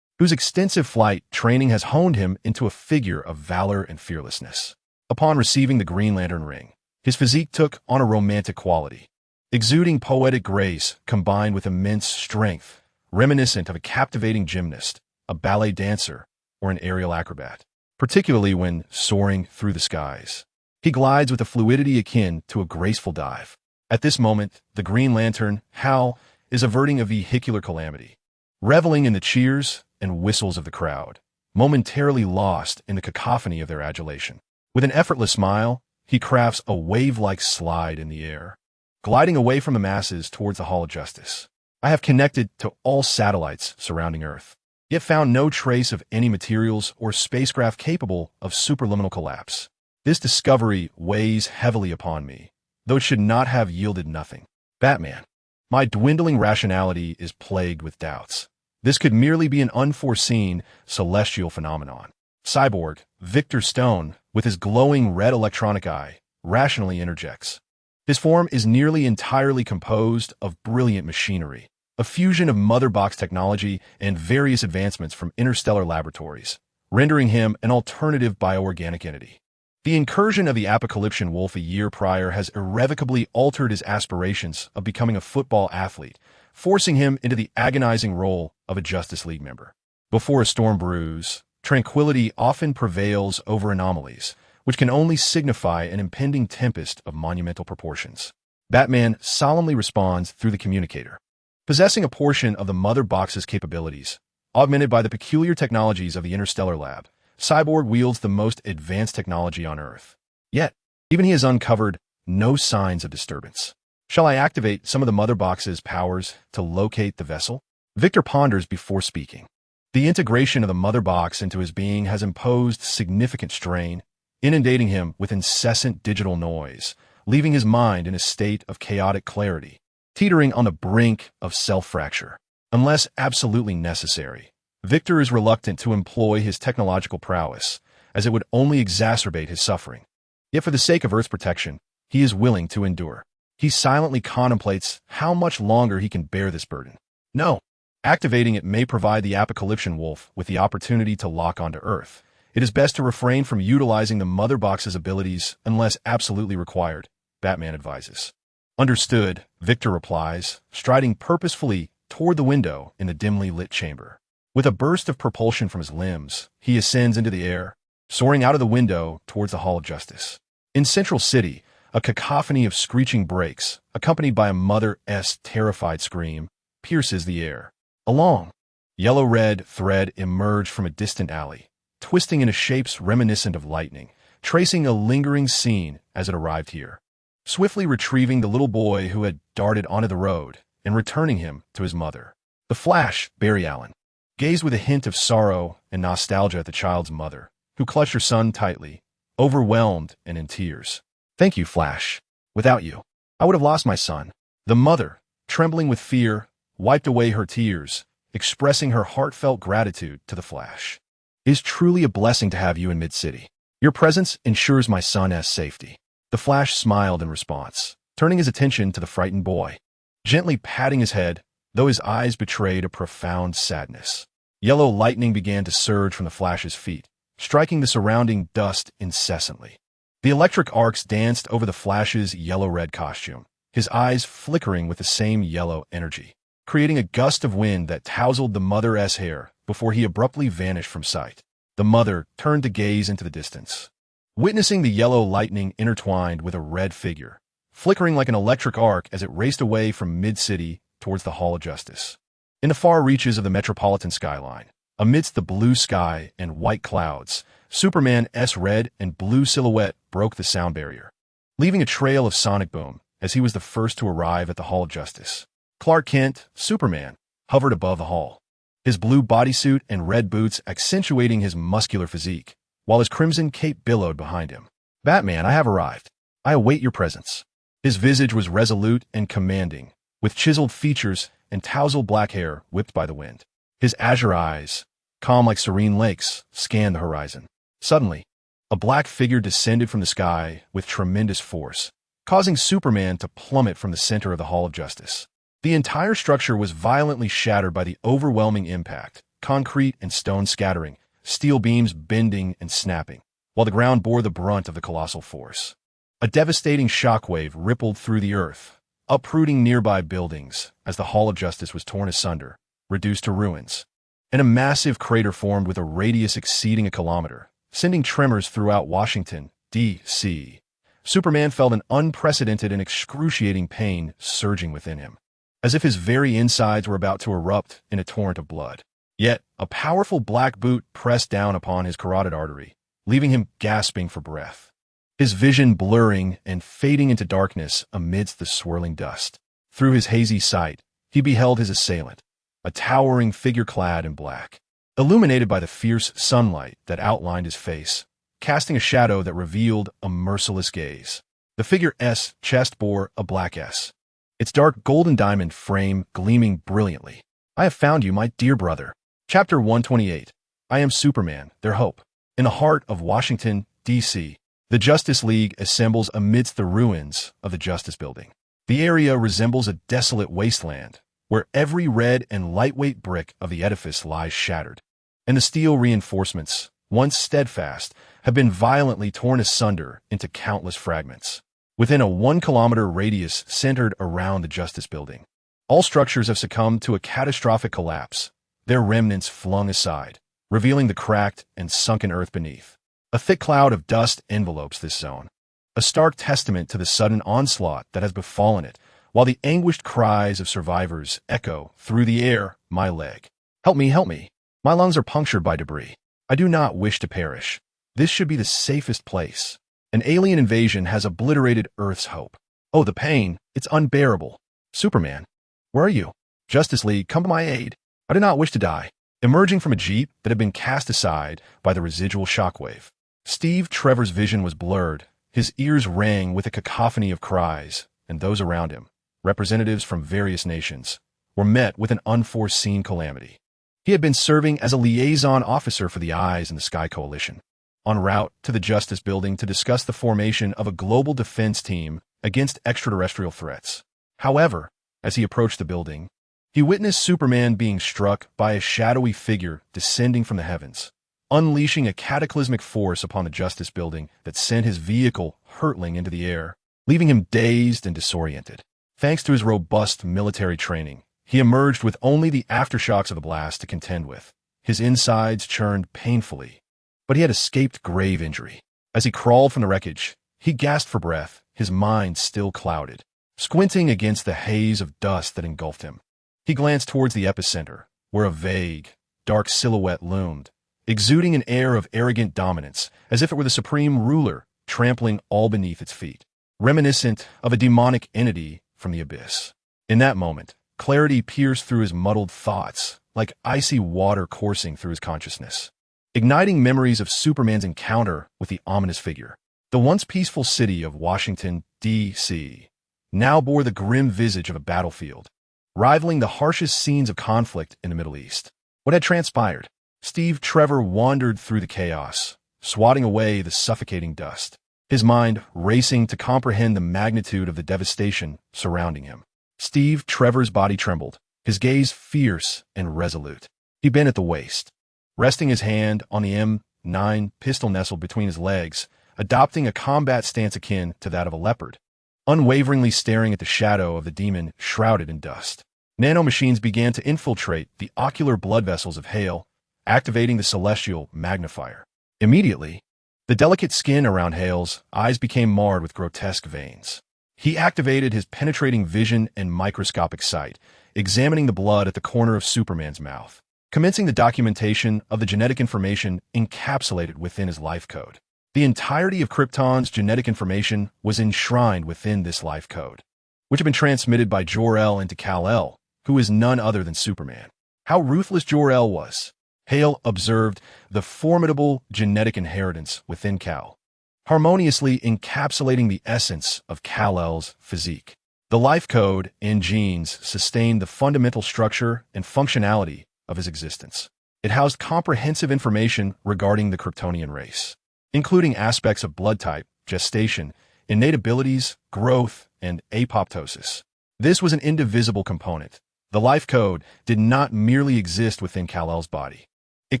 whose extensive flight training has honed him into a figure of valor and fearlessness. Upon receiving the Green Lantern ring, his physique took on a romantic quality, exuding poetic grace combined with immense strength, reminiscent of a captivating gymnast, a ballet dancer, or an aerial acrobat, particularly when soaring through the skies. He glides with a fluidity akin to a graceful dive. At this moment, the Green Lantern, Hal, is averting a vehicular calamity, reveling in the cheers and whistles of the crowd, momentarily lost in the cacophony of their adulation. With an effortless smile, he crafts a wave-like slide in the air, gliding away from the masses towards the Hall of Justice. I have connected to all satellites surrounding Earth, yet found no trace of any materials or spacecraft capable of superliminal collapse. This discovery weighs heavily upon me, though it should not have yielded nothing. Batman. My dwindling rationality is plagued with doubts. This could merely be an unforeseen celestial phenomenon. Cyborg, Victor Stone, with his glowing red electronic eye, rationally interjects. His form is nearly entirely composed of brilliant machinery, a fusion of mother box technology and various advancements from interstellar laboratories, rendering him an alternative bioorganic entity. The incursion of the apocalyptian wolf a year prior has irrevocably altered his aspirations of becoming a football athlete, forcing him into the agonizing role of a Justice League member. Before a storm brews, tranquility often prevails over anomalies, which can only signify an impending tempest of monumental proportions. Batman solemnly responds through the communicator. Possessing a portion of the Mother Box's capabilities, augmented by the peculiar technologies of the Interstellar Lab, Cyborg wields the most advanced technology on Earth. Yet, even he has uncovered no signs of disturbance. Shall I activate some of the Mother Box's powers to locate the vessel? Victor ponders before speaking. The integration of the Mother Box into his being has imposed significant strain, inundating him with incessant digital noise, leaving his mind in a state of chaotic clarity, teetering on the brink of self-fracture. Unless absolutely necessary, Victor is reluctant to employ his technological prowess, as it would only exacerbate his suffering. Yet for the sake of Earth's protection, he is willing to endure. He silently contemplates how much longer he can bear this burden. No, activating it may provide the apocalyptian wolf with the opportunity to lock onto Earth. It is best to refrain from utilizing the Mother Box's abilities unless absolutely required, Batman advises. Understood, Victor replies, striding purposefully toward the window in the dimly lit chamber. With a burst of propulsion from his limbs, he ascends into the air, soaring out of the window towards the Hall of Justice. In Central City, a cacophony of screeching brakes, accompanied by a mother's terrified scream, pierces the air. A long, yellow-red thread emerged from a distant alley, twisting into shapes reminiscent of lightning, tracing a lingering scene as it arrived here. Swiftly retrieving the little boy who had darted onto the road and returning him to his mother. The Flash, Barry Allen, gazed with a hint of sorrow and nostalgia at the child's mother, who clutched her son tightly, overwhelmed and in tears. Thank you, Flash. Without you, I would have lost my son. The mother, trembling with fear, wiped away her tears, expressing her heartfelt gratitude to the Flash. It is truly a blessing to have you in Mid-City. Your presence ensures my son's safety. The Flash smiled in response, turning his attention to the frightened boy, gently patting his head, though his eyes betrayed a profound sadness. Yellow lightning began to surge from the Flash's feet, striking the surrounding dust incessantly. The electric arcs danced over the Flash's yellow-red costume, his eyes flickering with the same yellow energy, creating a gust of wind that tousled the mother's hair before he abruptly vanished from sight. The mother turned to gaze into the distance, witnessing the yellow lightning intertwined with a red figure, flickering like an electric arc as it raced away from Mid-City towards the Hall of Justice. In the far reaches of the metropolitan skyline, amidst the blue sky and white clouds, Superman's red and blue silhouette broke the sound barrier, leaving a trail of sonic boom as he was the first to arrive at the Hall of Justice. Clark Kent, Superman, hovered above the hall, his blue bodysuit and red boots accentuating his muscular physique, while his crimson cape billowed behind him. Batman, I have arrived. I await your presence. His visage was resolute and commanding, with chiseled features and tousled black hair whipped by the wind. His azure eyes, calm like serene lakes, scanned the horizon. Suddenly, a black figure descended from the sky with tremendous force, causing Superman to plummet from the center of the Hall of Justice. The entire structure was violently shattered by the overwhelming impact, concrete and stone scattering, steel beams bending and snapping, while the ground bore the brunt of the colossal force. A devastating shockwave rippled through the earth, uprooting nearby buildings as the Hall of Justice was torn asunder, reduced to ruins, and a massive crater formed with a radius exceeding a kilometer, sending tremors throughout Washington, D.C. Superman felt an unprecedented and excruciating pain surging within him, as if his very insides were about to erupt in a torrent of blood. Yet, a powerful black boot pressed down upon his carotid artery, leaving him gasping for breath, his vision blurring and fading into darkness amidst the swirling dust. Through his hazy sight, he beheld his assailant, a towering figure clad in black, illuminated by the fierce sunlight that outlined his face, casting a shadow that revealed a merciless gaze. The figure's chest bore a black S, its dark golden diamond frame gleaming brilliantly. I have found you, my dear brother. Chapter 128. I am Superman, their hope. In the heart of Washington, D.C., the Justice League assembles amidst the ruins of the Justice Building. The area resembles a desolate wasteland, where every red and lightweight brick of the edifice lies shattered, and the steel reinforcements, once steadfast, have been violently torn asunder into countless fragments. Within a 1-kilometer radius centered around the Justice Building, all structures have succumbed to a catastrophic collapse, their remnants flung aside, revealing the cracked and sunken earth beneath. A thick cloud of dust envelopes this zone, a stark testament to the sudden onslaught that has befallen it, while the anguished cries of survivors echo through the air, "My leg. Help me, help me. My lungs are punctured by debris. I do not wish to perish. This should be the safest place. An alien invasion has obliterated Earth's hope. Oh, the pain. It's unbearable. Superman, where are you? Justice League, come to my aid. I do not wish to die." Emerging from a jeep that had been cast aside by the residual shockwave, Steve Trevor's vision was blurred. His ears rang with a cacophony of cries, and those around him, representatives from various nations, were met with an unforeseen calamity. He had been serving as a liaison officer for the Eyes in the Sky Coalition, en route to the Justice Building to discuss the formation of a global defense team against extraterrestrial threats. However, as he approached the building, he witnessed Superman being struck by a shadowy figure descending from the heavens, unleashing a cataclysmic force upon the Justice Building that sent his vehicle hurtling into the air, leaving him dazed and disoriented. Thanks to his robust military training, he emerged with only the aftershocks of the blast to contend with. His insides churned painfully, but he had escaped grave injury. As he crawled from the wreckage, he gasped for breath, his mind still clouded, squinting against the haze of dust that engulfed him. He glanced towards the epicenter, where a vague, dark silhouette loomed, exuding an air of arrogant dominance, as if it were the supreme ruler trampling all beneath its feet, reminiscent of a demonic entity from the abyss. In that moment, clarity pierced through his muddled thoughts, like icy water coursing through his consciousness, igniting memories of Superman's encounter with the ominous figure. The once peaceful city of Washington, D.C., now bore the grim visage of a battlefield, rivaling the harshest scenes of conflict in the Middle East. What had transpired? Steve Trevor wandered through the chaos, swatting away the suffocating dust, his mind racing to comprehend the magnitude of the devastation surrounding him. Steve Trevor's body trembled, his gaze fierce and resolute. He bent at the waist, resting his hand on the M9 pistol nestled between his legs, adopting a combat stance akin to that of a leopard, unwaveringly staring at the shadow of the demon shrouded in dust. Nanomachines began to infiltrate the ocular blood vessels of Hale, activating the celestial magnifier. Immediately, the delicate skin around Hale's eyes became marred with grotesque veins. He activated his penetrating vision and microscopic sight, examining the blood at the corner of Superman's mouth, commencing the documentation of the genetic information encapsulated within his life code. The entirety of Krypton's genetic information was enshrined within this life code, which had been transmitted by Jor-El into Kal-El, who is none other than Superman. How ruthless Jor-El was. Hale observed the formidable genetic inheritance within Kal, harmoniously encapsulating the essence of Kal-El's physique. The life code and genes sustained the fundamental structure and functionality of his existence. It housed comprehensive information regarding the Kryptonian race, including aspects of blood type, gestation, innate abilities, growth, and apoptosis. This was an indivisible component. The life code did not merely exist within Kal-El's body. It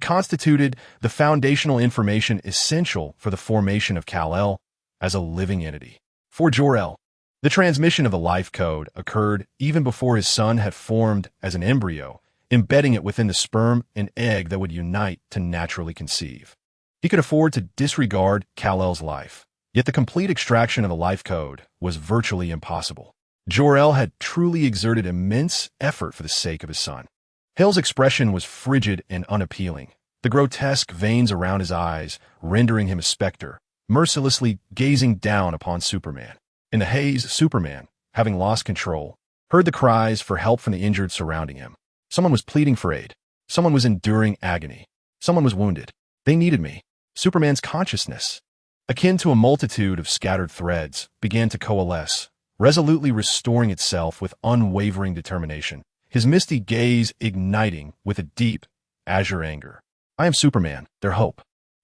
constituted the foundational information essential for the formation of Kal-El as a living entity. For Jor-El, the transmission of the life code occurred even before his son had formed as an embryo, embedding it within the sperm and egg that would unite to naturally conceive. He could afford to disregard Kal-El's life, yet the complete extraction of the life code was virtually impossible. Jor-El had truly exerted immense effort for the sake of his son. Hale's expression was frigid and unappealing, the grotesque veins around his eyes rendering him a specter, mercilessly gazing down upon Superman. In the haze, Superman, having lost control, heard the cries for help from the injured surrounding him. Someone was pleading for aid. Someone was enduring agony. Someone was wounded. They needed me. Superman's consciousness, akin to a multitude of scattered threads, began to coalesce, resolutely restoring itself with unwavering determination, his misty gaze igniting with a deep, azure anger. I am Superman, their hope.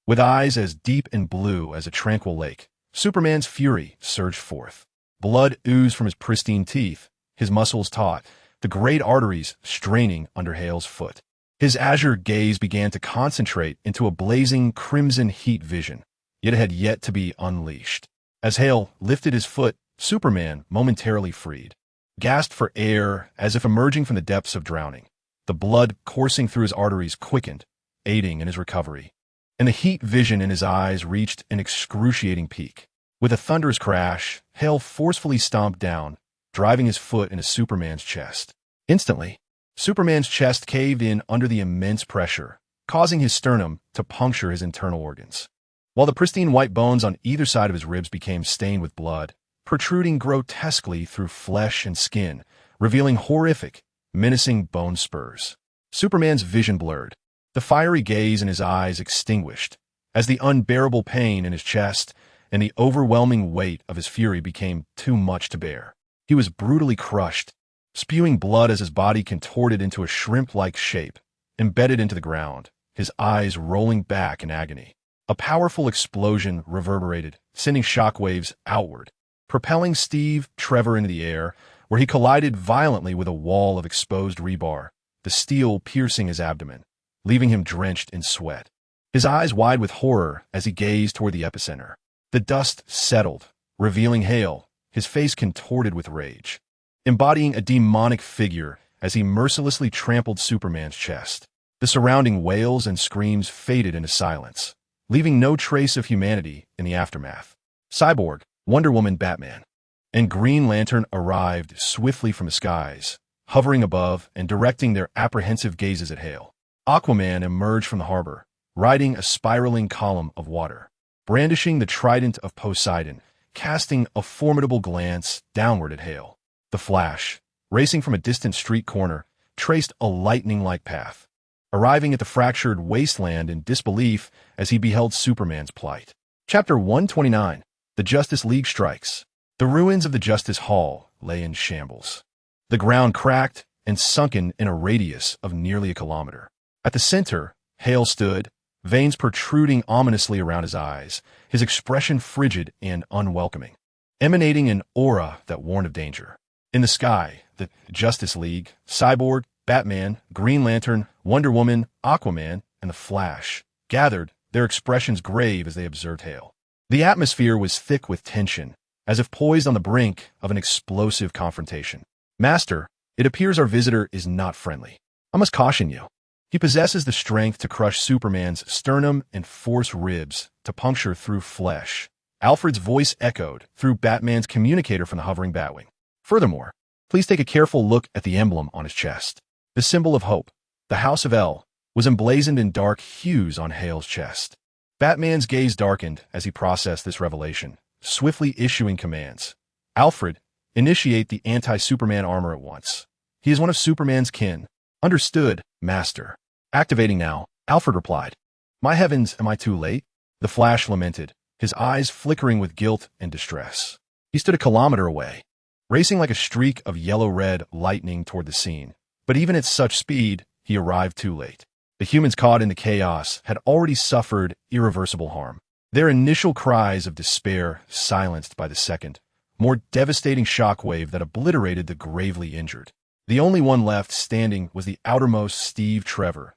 With eyes as deep and blue as a tranquil lake, Superman's fury surged forth. Blood oozed from his pristine teeth, his muscles taut, the great arteries straining under Hale's foot. His azure gaze began to concentrate into a blazing crimson heat vision, yet it had yet to be unleashed. As Hale lifted his foot, Superman momentarily freed, gasped for air as if emerging from the depths of drowning. The blood coursing through his arteries quickened, aiding in his recovery, and the heat vision in his eyes reached an excruciating peak. With a thunderous crash, Hale forcefully stomped down, driving his foot into Superman's chest. Instantly, Superman's chest caved in under the immense pressure, causing his sternum to puncture his internal organs. While the pristine white bones on either side of his ribs became stained with blood, protruding grotesquely through flesh and skin, revealing horrific, menacing bone spurs. Superman's vision blurred, the fiery gaze in his eyes extinguished, as the unbearable pain in his chest and the overwhelming weight of his fury became too much to bear. He was brutally crushed, spewing blood as his body contorted into a shrimp-like shape, embedded into the ground, his eyes rolling back in agony. A powerful explosion reverberated, sending shockwaves outward, propelling Steve Trevor into the air, where he collided violently with a wall of exposed rebar, the steel piercing his abdomen, leaving him drenched in sweat. His eyes wide with horror as he gazed toward the epicenter. The dust settled, revealing Hale, his face contorted with rage, embodying a demonic figure as he mercilessly trampled Superman's chest. The surrounding wails and screams faded into silence, leaving no trace of humanity in the aftermath. Cyborg, Wonder Woman, Batman, and Green Lantern arrived swiftly from the skies, hovering above and directing their apprehensive gazes at Hale. Aquaman emerged from the harbor, riding a spiraling column of water, brandishing the trident of Poseidon, casting a formidable glance downward at Hale. The Flash, racing from a distant street corner, traced a lightning-like path, arriving at the fractured wasteland in disbelief as he beheld Superman's plight. Chapter 129, The Justice League Strikes. The ruins of the Justice Hall lay in shambles. The ground cracked and sunken in a radius of nearly a kilometer. At the center, Hale stood, veins protruding ominously around his eyes, his expression frigid and unwelcoming, emanating an aura that warned of danger. In the sky, the Justice League, Cyborg, Batman, Green Lantern, Wonder Woman, Aquaman, and the Flash gathered, their expressions grave as they observed Hale. The atmosphere was thick with tension, as if poised on the brink of an explosive confrontation. Master, it appears our visitor is not friendly. I must caution you. He possesses the strength to crush Superman's sternum and force ribs to puncture through flesh. Alfred's voice echoed through Batman's communicator from the hovering Batwing. Furthermore, please take a careful look at the emblem on his chest. The symbol of hope, the House of El, was emblazoned in dark hues on Hale's chest. Batman's gaze darkened as he processed this revelation, swiftly issuing commands. Alfred, initiate the anti-Superman armor at once. He is one of Superman's kin. Understood, Master. Activating now, Alfred replied. My heavens, am I too late? The Flash lamented, his eyes flickering with guilt and distress. He stood a kilometer away, racing like a streak of yellow-red lightning toward the scene. But even at such speed, he arrived too late. The humans caught in the chaos had already suffered irreversible harm. Their initial cries of despair silenced by the second, more devastating shockwave that obliterated the gravely injured. The only one left standing was the outermost Steve Trevor.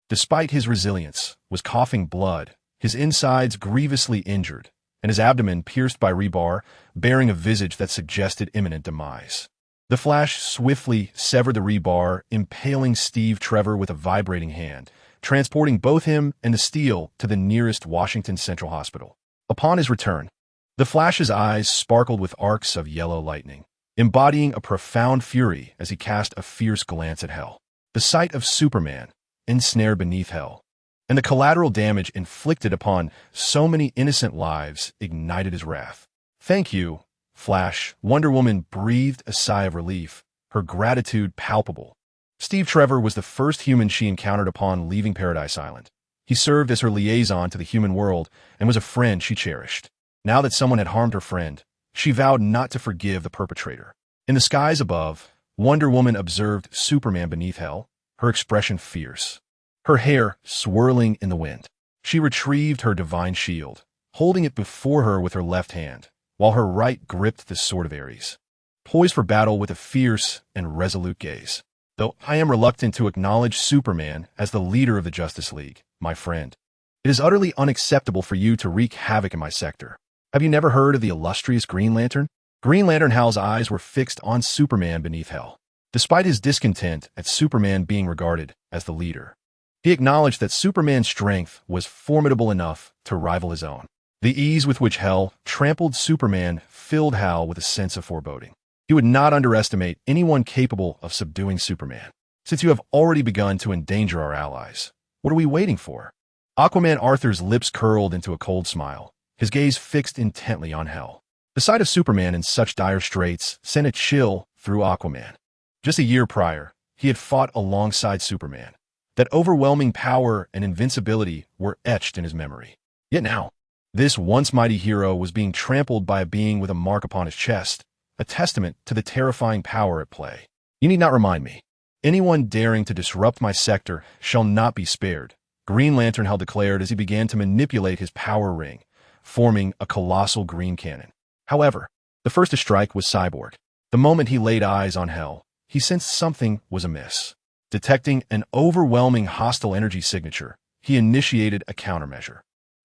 Despite his resilience, was coughing blood, his insides grievously injured, and his abdomen pierced by rebar, bearing a visage that suggested imminent demise. The Flash swiftly severed the rebar, impaling Steve Trevor with a vibrating hand, transporting both him and the steel to the nearest Washington Central Hospital. Upon his return, the Flash's eyes sparkled with arcs of yellow lightning, embodying a profound fury as he cast a fierce glance at Hell. The sight of Superman, ensnared beneath Hell, and the collateral damage inflicted upon so many innocent lives ignited his wrath. Thank you, Flash. Wonder Woman breathed a sigh of relief, her gratitude palpable. Steve Trevor was the first human she encountered upon leaving Paradise Island. He served as her liaison to the human world and was a friend she cherished. Now that someone had harmed her friend, she vowed not to forgive the perpetrator. In the skies above, Wonder Woman observed Superman beneath Hell, her expression fierce, her hair swirling in the wind. She retrieved her divine shield, holding it before her with her left hand, while her right gripped the sword of Ares, poised for battle with a fierce and resolute gaze. Though I am reluctant to acknowledge Superman as the leader of the Justice League, my friend, it is utterly unacceptable for you to wreak havoc in my sector. Have you never heard of the illustrious Green Lantern? Green Lantern Hal's eyes were fixed on Superman beneath Hell. Despite his discontent at Superman being regarded as the leader, he acknowledged that Superman's strength was formidable enough to rival his own. The ease with which Hell trampled Superman filled Hal with a sense of foreboding. He would not underestimate anyone capable of subduing Superman. Since you have already begun to endanger our allies, what are we waiting for? Aquaman Arthur's lips curled into a cold smile, his gaze fixed intently on Hell. The sight of Superman in such dire straits sent a chill through Aquaman. Just a year prior, he had fought alongside Superman. That overwhelming power and invincibility were etched in his memory. Yet now, this once mighty hero was being trampled by a being with a mark upon his chest, a testament to the terrifying power at play. You need not remind me. Anyone daring to disrupt my sector shall not be spared, Green Lantern Hell declared as he began to manipulate his power ring, forming a colossal green cannon. However, the first to strike was Cyborg. The moment he laid eyes on Hell, he sensed something was amiss. Detecting an overwhelming hostile energy signature, he initiated a countermeasure.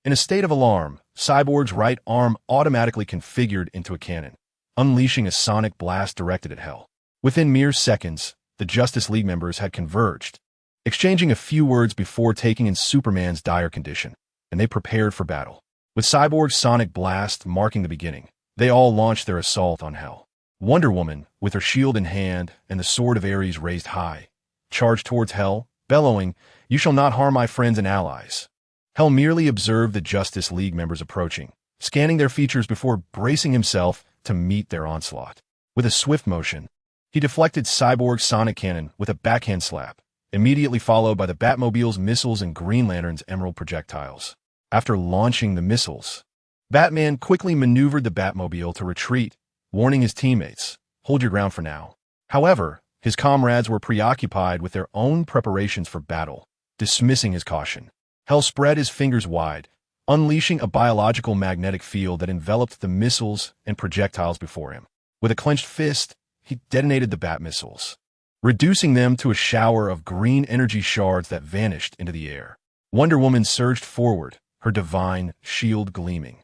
In a state of alarm, Cyborg's right arm automatically configured into a cannon, unleashing a sonic blast directed at Hell. Within mere seconds, the Justice League members had converged, exchanging a few words before taking in Superman's dire condition, and they prepared for battle. With Cyborg's sonic blast marking the beginning, they all launched their assault on Hell. Wonder Woman, with her shield in hand and the sword of Ares raised high, charged towards Hell, bellowing, "You shall not harm my friends and allies." Hell merely observed the Justice League members approaching, scanning their features before bracing himself to meet their onslaught. With a swift motion, he deflected Cyborg's sonic cannon with a backhand slap, immediately followed by the Batmobile's missiles and Green Lantern's emerald projectiles. After launching the missiles, Batman quickly maneuvered the Batmobile to retreat, warning his teammates, "Hold your ground for now." However, his comrades were preoccupied with their own preparations for battle, dismissing his caution. Hell spread his fingers wide, unleashing a biological magnetic field that enveloped the missiles and projectiles before him. With a clenched fist, he detonated the Bat missiles, reducing them to a shower of green energy shards that vanished into the air. Wonder Woman surged forward, her divine shield gleaming.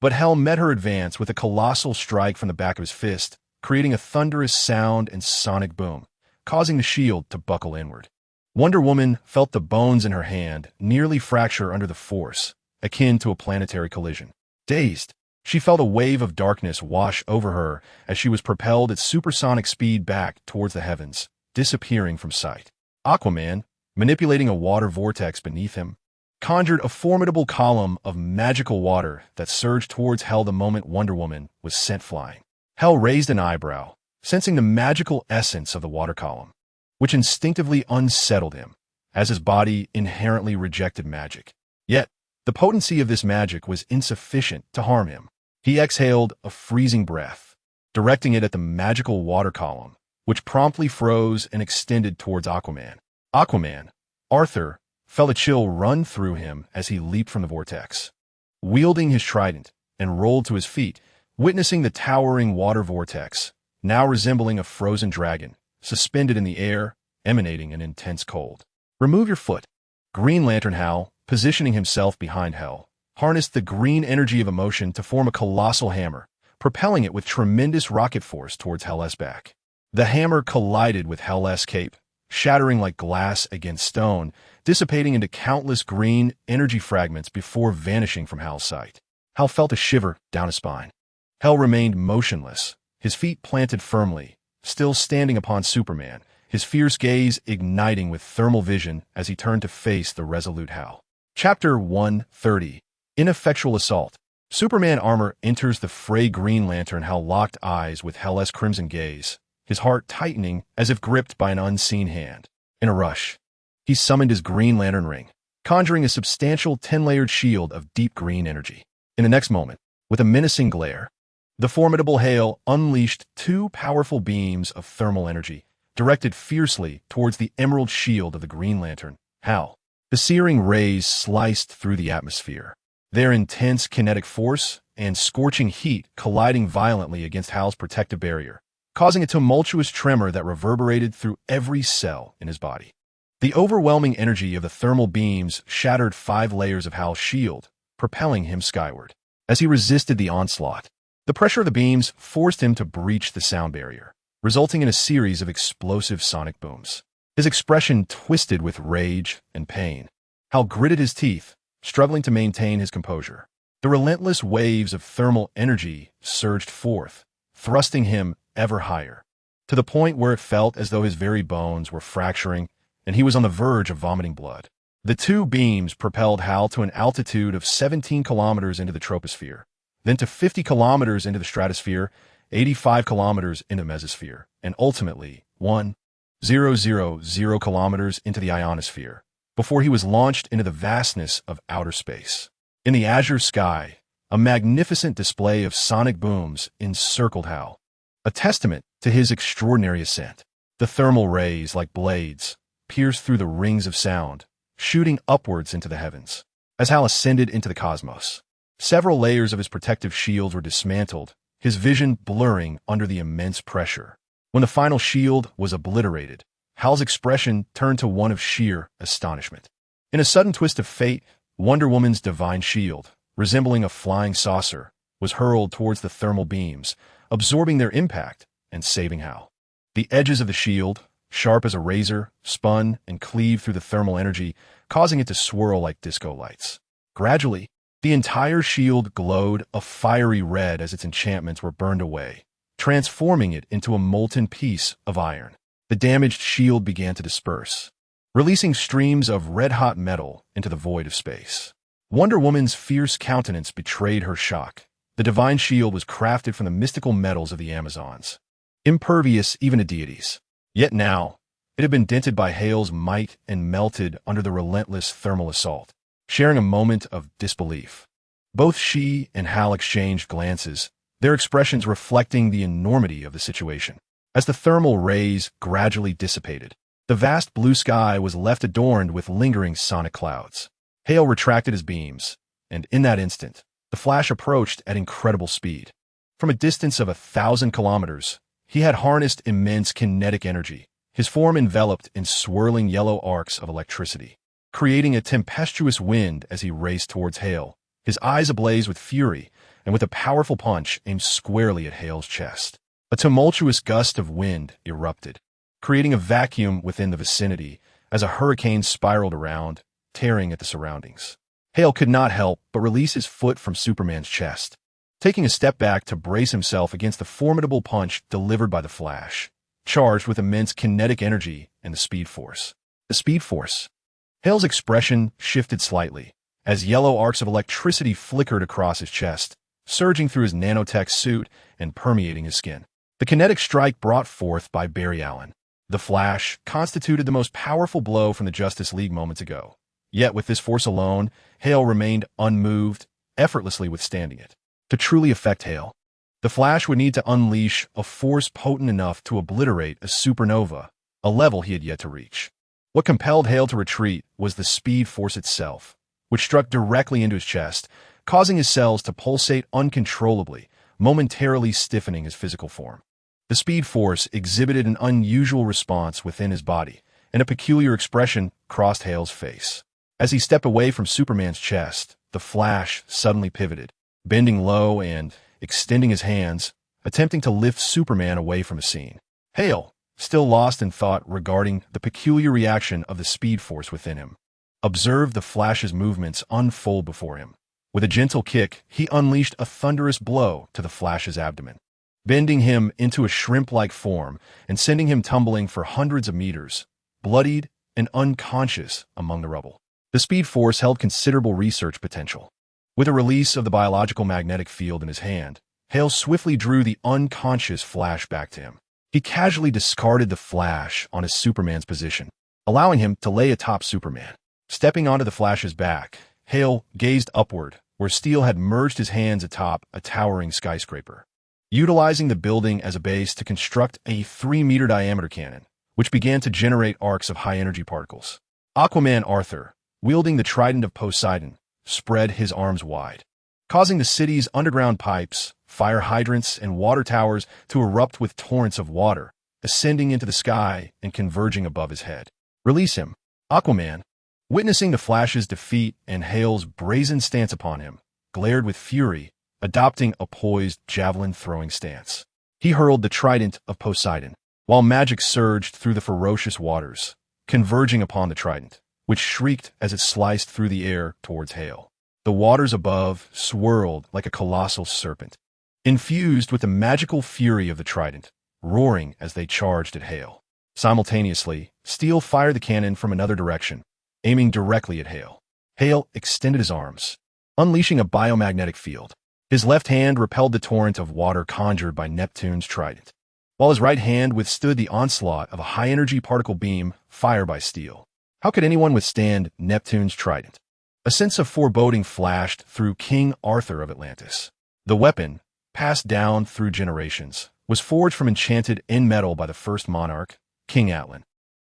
But Hell met her advance with a colossal strike from the back of his fist, creating a thunderous sound and sonic boom, causing the shield to buckle inward. Wonder Woman felt the bones in her hand nearly fracture under the force, akin to a planetary collision. Dazed, she felt a wave of darkness wash over her as she was propelled at supersonic speed back towards the heavens, disappearing from sight. Aquaman, manipulating a water vortex beneath him, conjured a formidable column of magical water that surged towards Hell the moment Wonder Woman was sent flying. Hell raised an eyebrow, sensing the magical essence of the water column, which instinctively unsettled him, as his body inherently rejected magic. Yet, the potency of this magic was insufficient to harm him. He exhaled a freezing breath, directing it at the magical water column, which promptly froze and extended towards Aquaman. Aquaman, Arthur, felt a chill run through him as he leaped from the vortex, wielding his trident, and rolled to his feet, witnessing the towering water vortex, now resembling a frozen dragon, suspended in the air, emanating an intense cold. "Remove your foot." Green Lantern Hal, positioning himself behind Hell, harnessed the green energy of emotion to form a colossal hammer, propelling it with tremendous rocket force towards Hell's back. The hammer collided with Hell's cape, shattering like glass against stone, dissipating into countless green energy fragments before vanishing from Hal's sight. Hal felt a shiver down his spine. Hell remained motionless, his feet planted firmly, still standing upon Superman, his fierce gaze igniting with thermal vision as he turned to face the resolute Hal. Chapter 130. Ineffectual Assault. Superman armor enters the fray. Green Lantern Hal locked eyes with Hell's crimson gaze, his heart tightening as if gripped by an unseen hand. In a rush, he summoned his Green Lantern ring, conjuring a substantial 10-layered shield of deep green energy. In the next moment, with a menacing glare, The formidable Hale unleashed two powerful beams of thermal energy, directed fiercely towards the emerald shield of the Green Lantern, Hal. The searing rays sliced through the atmosphere, their intense kinetic force and scorching heat colliding violently against Hal's protective barrier, causing a tumultuous tremor that reverberated through every cell in his body. The overwhelming energy of the thermal beams shattered 5 layers of Hal's shield, propelling him skyward. As he resisted the onslaught, the pressure of the beams forced him to breach the sound barrier, resulting in a series of explosive sonic booms. His expression twisted with rage and pain. Hal gritted his teeth, struggling to maintain his composure. The relentless waves of thermal energy surged forth, thrusting him ever higher, to the point where it felt as though his very bones were fracturing and he was on the verge of vomiting blood. The two beams propelled Hal to an altitude of 17 kilometers into the troposphere, then to 50 kilometers into the stratosphere, 85 kilometers into the mesosphere, and ultimately 1,000 kilometers into the ionosphere, before he was launched into the vastness of outer space. In the azure sky, a magnificent display of sonic booms encircled Hal, a testament to his extraordinary ascent. The thermal rays, like blades, pierced through the rings of sound, shooting upwards into the heavens. As Hal ascended into the cosmos, several layers of his protective shields were dismantled, his vision blurring under the immense pressure. When the final shield was obliterated, Hal's expression turned to one of sheer astonishment. In a sudden twist of fate, Wonder Woman's divine shield, resembling a flying saucer, was hurled towards the thermal beams, absorbing their impact and saving Hal. The edges of the shield, sharp as a razor, spun and cleaved through the thermal energy, causing it to swirl like disco lights. Gradually, the entire shield glowed a fiery red as its enchantments were burned away, transforming it into a molten piece of iron. The damaged shield began to disperse, releasing streams of red-hot metal into the void of space. Wonder Woman's fierce countenance betrayed her shock. The divine shield was crafted from the mystical metals of the Amazons, impervious even to deities. Yet now, it had been dented by Hale's might and melted under the relentless thermal assault. Sharing a moment of disbelief, both she and Hal exchanged glances, their expressions reflecting the enormity of the situation. As the thermal rays gradually dissipated, the vast blue sky was left adorned with lingering sonic clouds. Hale retracted his beams, and in that instant, the Flash approached at incredible speed. From a distance of 1,000 kilometers, he had harnessed immense kinetic energy, his form enveloped in swirling yellow arcs of electricity, creating a tempestuous wind as he raced towards Hale, his eyes ablaze with fury, and with a powerful punch aimed squarely at Hale's chest. A tumultuous gust of wind erupted, creating a vacuum within the vicinity as a hurricane spiraled around, tearing at the surroundings. Hale could not help but release his foot from Superman's chest, taking a step back to brace himself against the formidable punch delivered by the Flash, charged with immense kinetic energy and the Speed Force. The Speed Force. Hale's expression shifted slightly, as yellow arcs of electricity flickered across his chest, surging through his nanotech suit and permeating his skin. The kinetic strike brought forth by Barry Allen, the Flash, constituted the most powerful blow from the Justice League moments ago. Yet with this force alone, Hale remained unmoved, effortlessly withstanding it. To truly affect Hale, the Flash would need to unleash a force potent enough to obliterate a supernova, a level he had yet to reach. What compelled Hale to retreat was the Speed Force itself, which struck directly into his chest, causing his cells to pulsate uncontrollably, momentarily stiffening his physical form. The Speed Force exhibited an unusual response within his body, and a peculiar expression crossed Hale's face. As he stepped away from Superman's chest, the Flash suddenly pivoted, bending low and extending his hands, attempting to lift Superman away from the scene. Hale, still lost in thought regarding the peculiar reaction of the Speed Force within him, observed the Flash's movements unfold before him. With a gentle kick, he unleashed a thunderous blow to the Flash's abdomen, bending him into a shrimp-like form and sending him tumbling for hundreds of meters, bloodied and unconscious among the rubble. The Speed Force held considerable research potential. With a release of the biological magnetic field in his hand, Hale swiftly drew the unconscious Flash back to him. He casually discarded the Flash on his Superman's position, allowing him to lay atop Superman. Stepping onto the Flash's back, Hale gazed upward, where Steel had merged his hands atop a towering skyscraper. utilizing the building as a base to construct a 3-meter diameter cannon, which began to generate arcs of high-energy particles. Aquaman Arthur, wielding the trident of Poseidon, spread his arms wide, causing the city's underground pipes, fire hydrants, and water towers to erupt with torrents of water, ascending into the sky and converging above his head. Release him. Aquaman, witnessing the Flash's defeat and Hale's brazen stance upon him, glared with fury, adopting a poised javelin-throwing stance. He hurled the trident of Poseidon, while magic surged through the ferocious waters, converging upon the trident, which shrieked as it sliced through the air towards Hale. The waters above swirled like a colossal serpent, infused with the magical fury of the trident, roaring as they charged at Hale. Simultaneously, Steel fired the cannon from another direction, aiming directly at Hale. Hale extended his arms, unleashing a biomagnetic field. His left hand repelled the torrent of water conjured by Neptune's trident, while his right hand withstood the onslaught of a high-energy particle beam fired by Steel. How could anyone withstand Neptune's trident? A sense of foreboding flashed through King Arthur of Atlantis. The weapon, passed down through generations, was forged from enchanted in metal by the first monarch, King Atlan,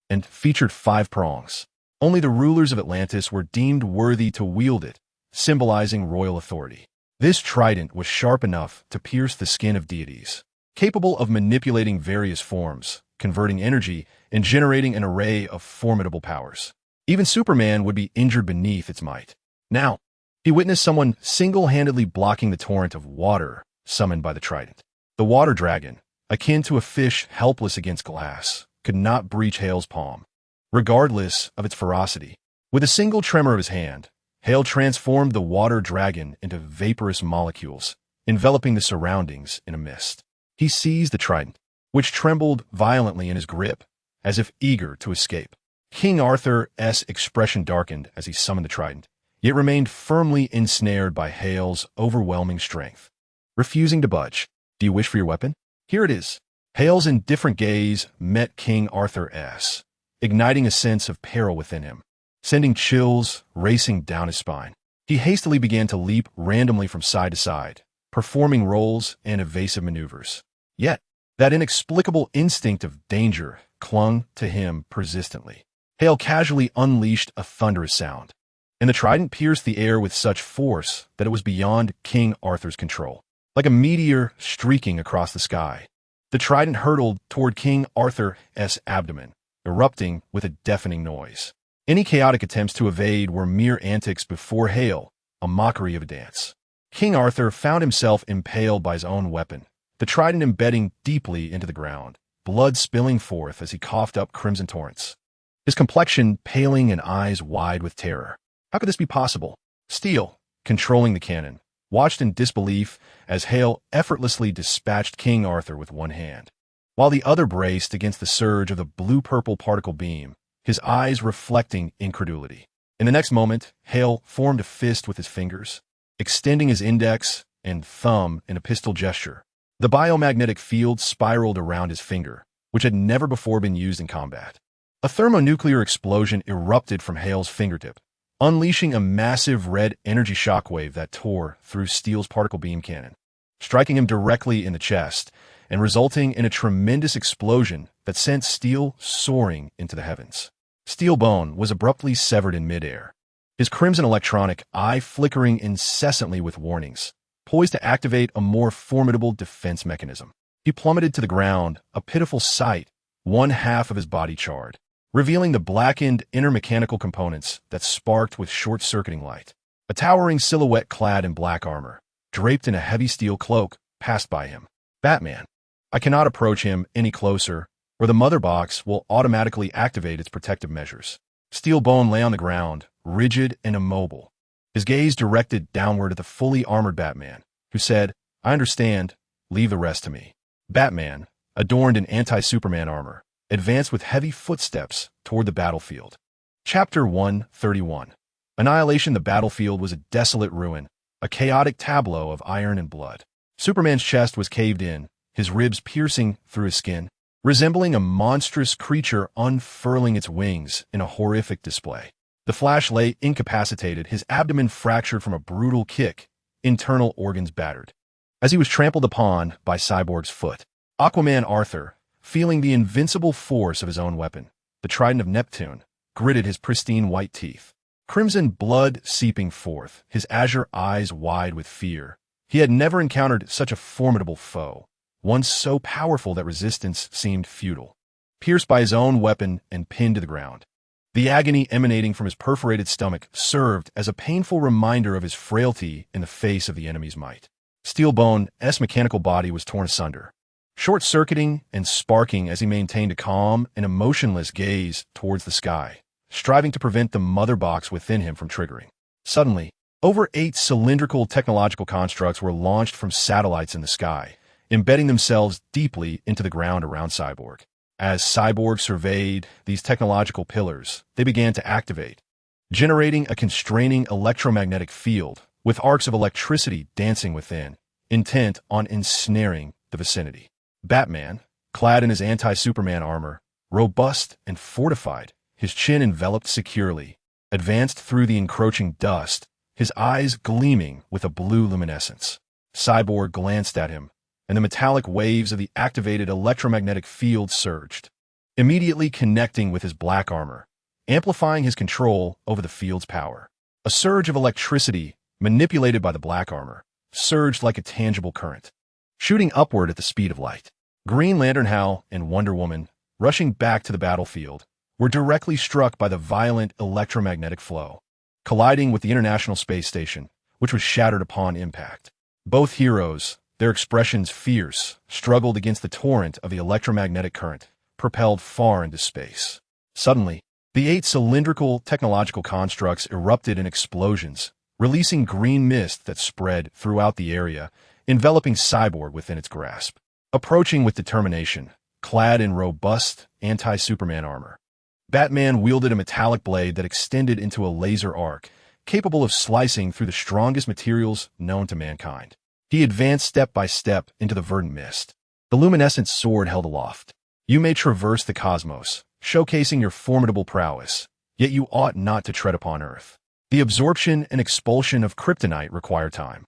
and featured 5 prongs. Only the rulers of Atlantis were deemed worthy to wield it, symbolizing royal authority. This trident was sharp enough to pierce the skin of deities, capable of manipulating various forms, converting energy, and generating an array of formidable powers. Even Superman would be injured beneath its might. Now, he witnessed someone single-handedly blocking the torrent of water summoned by the trident. The water dragon, akin to a fish helpless against glass, could not breach Hale's palm, regardless of its ferocity. With a single tremor of his hand, Hale transformed the water dragon into vaporous molecules, enveloping the surroundings in a mist. He seized the trident, which trembled violently in his grip, as if eager to escape. King Arthur's expression darkened as he summoned the trident, yet remained firmly ensnared by Hale's overwhelming strength. Refusing to budge. Do you wish for your weapon? Here it is. Hale's indifferent gaze met King Arthur's, igniting a sense of peril within him, sending chills racing down his spine. He hastily began to leap randomly from side to side, performing rolls and evasive maneuvers. Yet, that inexplicable instinct of danger clung to him persistently. Hale casually unleashed a thunderous sound, and the trident pierced the air with such force that it was beyond King Arthur's control. Like a meteor streaking across the sky, the trident hurtled toward King Arthur's abdomen, erupting with a deafening noise. Any chaotic attempts to evade were mere antics before Hale, a mockery of a dance. King Arthur found himself impaled by his own weapon, the trident embedding deeply into the ground, blood spilling forth as he coughed up crimson torrents, his complexion paling and eyes wide with terror. How could this be possible? Steel, controlling the cannon, watched in disbelief as Hale effortlessly dispatched King Arthur with one hand, while the other braced against the surge of the blue-purple particle beam, his eyes reflecting incredulity. In the next moment, Hale formed a fist with his fingers, extending his index and thumb in a pistol gesture. The biomagnetic field spiraled around his finger, which had never before been used in combat. A thermonuclear explosion erupted from Hale's fingertip, unleashing a massive red energy shockwave that tore through Steel's particle beam cannon, striking him directly in the chest and resulting in a tremendous explosion that sent Steel soaring into the heavens. Steel bone was abruptly severed in midair, his crimson electronic eye flickering incessantly with warnings, poised to activate a more formidable defense mechanism. He plummeted to the ground, a pitiful sight, one half of his body charred, revealing the blackened inner mechanical components that sparked with short-circuiting light. A towering silhouette clad in black armor, draped in a heavy steel cloak, passed by him. Batman. I cannot approach him any closer, or the mother box will automatically activate its protective measures. Steel bone lay on the ground, rigid and immobile, his gaze directed downward at the fully armored Batman, who said, I understand, leave the rest to me. Batman, adorned in anti-Superman armor, advanced with heavy footsteps toward the battlefield. Chapter 131. Annihilation. The battlefield was a desolate ruin, a chaotic tableau of iron and blood. Superman's chest was caved in, his ribs piercing through his skin, resembling a monstrous creature unfurling its wings in a horrific display. The Flash lay incapacitated, his abdomen fractured from a brutal kick, internal organs battered. as he was trampled upon by Cyborg's foot. Aquaman Arthur, feeling the invincible force of his own weapon, the Trident of Neptune, gritted his pristine white teeth. Crimson blood seeping forth, his azure eyes wide with fear. He had never encountered such a formidable foe, one so powerful that resistance seemed futile. Pierced by his own weapon and pinned to the ground, the agony emanating from his perforated stomach served as a painful reminder of his frailty in the face of the enemy's might. Steelbone's mechanical body was torn asunder, short-circuiting and sparking as he maintained a calm and emotionless gaze towards the sky, striving to prevent the mother box within him from triggering. Suddenly, over 8 cylindrical technological constructs were launched from satellites in the sky, embedding themselves deeply into the ground around Cyborg. As Cyborg surveyed these technological pillars, they began to activate, generating a constraining electromagnetic field with arcs of electricity dancing within, intent on ensnaring the vicinity. Batman, clad in his anti-Superman armor, robust and fortified, his chin enveloped securely, advanced through the encroaching dust, his eyes gleaming with a blue luminescence. Cyborg glanced at him, and the metallic waves of the activated electromagnetic field surged, immediately connecting with his black armor, amplifying his control over the field's power. A surge of electricity, manipulated by the black armor, surged like a tangible current, shooting upward at the speed of light. Green Lantern Hal and Wonder Woman, rushing back to the battlefield, were directly struck by the violent electromagnetic flow, colliding with the International Space Station, which was shattered upon impact. Both heroes, their expressions fierce, struggled against the torrent of the electromagnetic current, propelled far into space. Suddenly, the 8 cylindrical technological constructs erupted in explosions, releasing green mist that spread throughout the area, enveloping Cyborg within its grasp. Approaching with determination, clad in robust anti-Superman armor, Batman wielded a metallic blade that extended into a laser arc, capable of slicing through the strongest materials known to mankind. He advanced step by step into the verdant mist, the luminescent sword held aloft. You may traverse the cosmos, showcasing your formidable prowess, yet you ought not to tread upon Earth. The absorption and expulsion of kryptonite require time.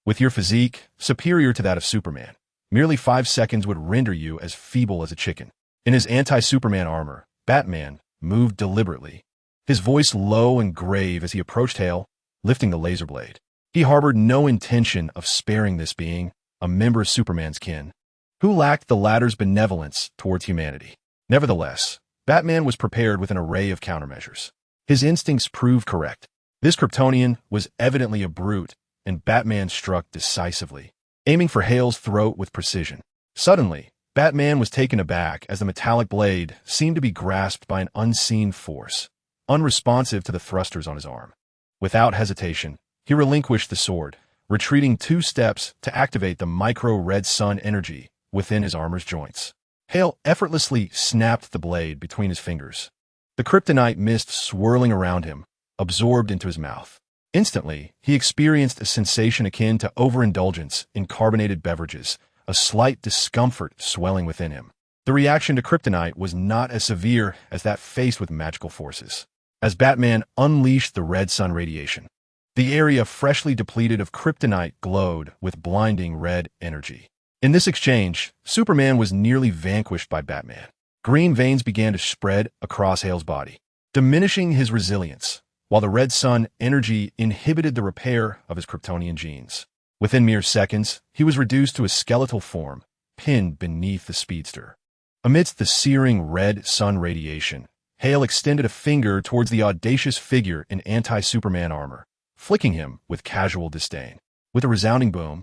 With your physique, superior to that of Superman, merely 5 seconds would render you as feeble as a chicken. In his anti-Superman armor, Batman moved deliberately, his voice low and grave as he approached Hale, lifting the laser blade. He harbored no intention of sparing this being, a member of Superman's kin, who lacked the latter's benevolence towards humanity. Nevertheless, Batman was prepared with an array of countermeasures. His instincts proved correct. This Kryptonian was evidently a brute, and Batman struck decisively, aiming for Hale's throat with precision. Suddenly, Batman was taken aback as the metallic blade seemed to be grasped by an unseen force, unresponsive to the thrusters on his arm. Without hesitation, he relinquished the sword, retreating 2 steps to activate the micro-red sun energy within his armor's joints. Hale effortlessly snapped the blade between his fingers, the kryptonite mist swirling around him, absorbed into his mouth. Instantly, he experienced a sensation akin to overindulgence in carbonated beverages, a slight discomfort swelling within him. The reaction to kryptonite was not as severe as that faced with magical forces. As Batman unleashed the red sun radiation, the area freshly depleted of kryptonite glowed with blinding red energy. In this exchange, Superman was nearly vanquished by Batman. Green veins began to spread across Hale's body, diminishing his resilience, while the red sun energy inhibited the repair of his Kryptonian genes. Within mere seconds, he was reduced to a skeletal form, pinned beneath the speedster. Amidst the searing red sun radiation, Hale extended a finger towards the audacious figure in anti-Superman armor, flicking him with casual disdain. With a resounding boom,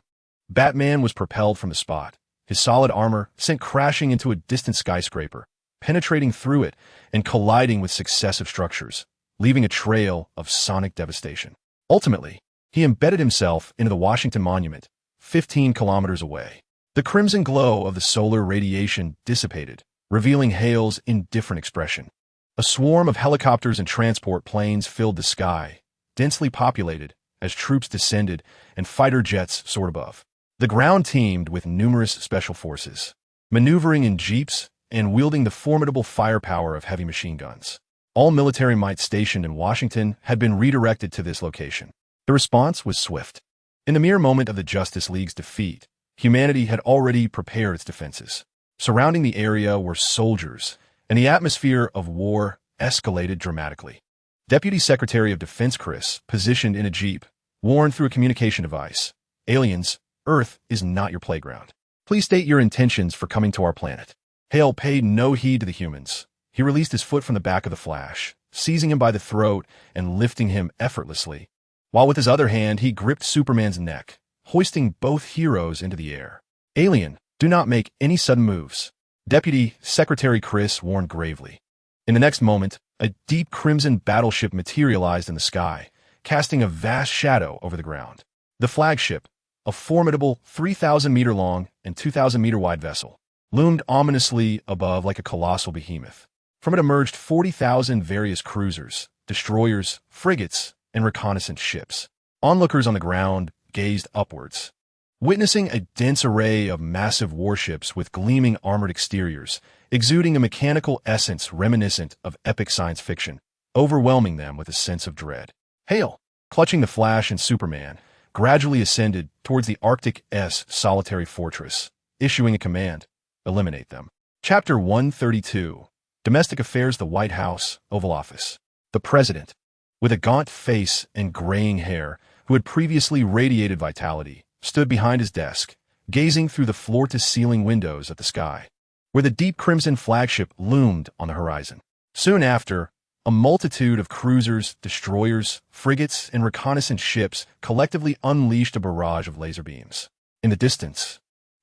Batman was propelled from the spot, his solid armor sent crashing into a distant skyscraper, penetrating through it and colliding with successive structures, leaving a trail of sonic devastation. Ultimately, he embedded himself into the Washington Monument, 15 kilometers away. The crimson glow of the solar radiation dissipated, revealing Hale's indifferent expression. A swarm of helicopters and transport planes filled the sky, densely populated, as troops descended and fighter jets soared above. The ground teemed with numerous special forces, maneuvering in jeeps and wielding the formidable firepower of heavy machine guns. All military might stationed in Washington had been redirected to this location. The response was swift. In the mere moment of the Justice League's defeat, Humanity had already prepared its defenses. Surrounding the area were soldiers, and the atmosphere of war escalated dramatically. Deputy Secretary of Defense Chris, positioned in a jeep, warned through a communication device, "Aliens, Earth is not your playground. Please state your intentions for coming to our planet." Hale paid no heed to the humans. He released his foot from the back of the Flash, seizing him by the throat and lifting him effortlessly, while with his other hand he gripped Superman's neck, hoisting both heroes into the air. "Alien, do not make any sudden moves," Deputy Secretary Chris warned gravely. In the next moment, a deep crimson battleship materialized in the sky, casting a vast shadow over the ground. The flagship, a formidable 3,000-meter-long and 2,000-meter-wide vessel, loomed ominously above like a colossal behemoth. From it emerged 40,000 various cruisers, destroyers, frigates, and reconnaissance ships. Onlookers on the ground gazed upwards, witnessing a dense array of massive warships with gleaming armored exteriors, exuding a mechanical essence reminiscent of epic science fiction, overwhelming them with a sense of dread. Hale, clutching the Flash and Superman, gradually ascended towards the Arctic's solitary fortress, issuing a command: eliminate them. Chapter 132. Domestic Affairs, the White House, Oval Office. The President, with a gaunt face and graying hair, who had previously radiated vitality, stood behind his desk, gazing through the floor-to-ceiling windows at the sky, where the deep crimson flagship loomed on the horizon. Soon after, a multitude of cruisers, destroyers, frigates, and reconnaissance ships collectively unleashed a barrage of laser beams. In the distance,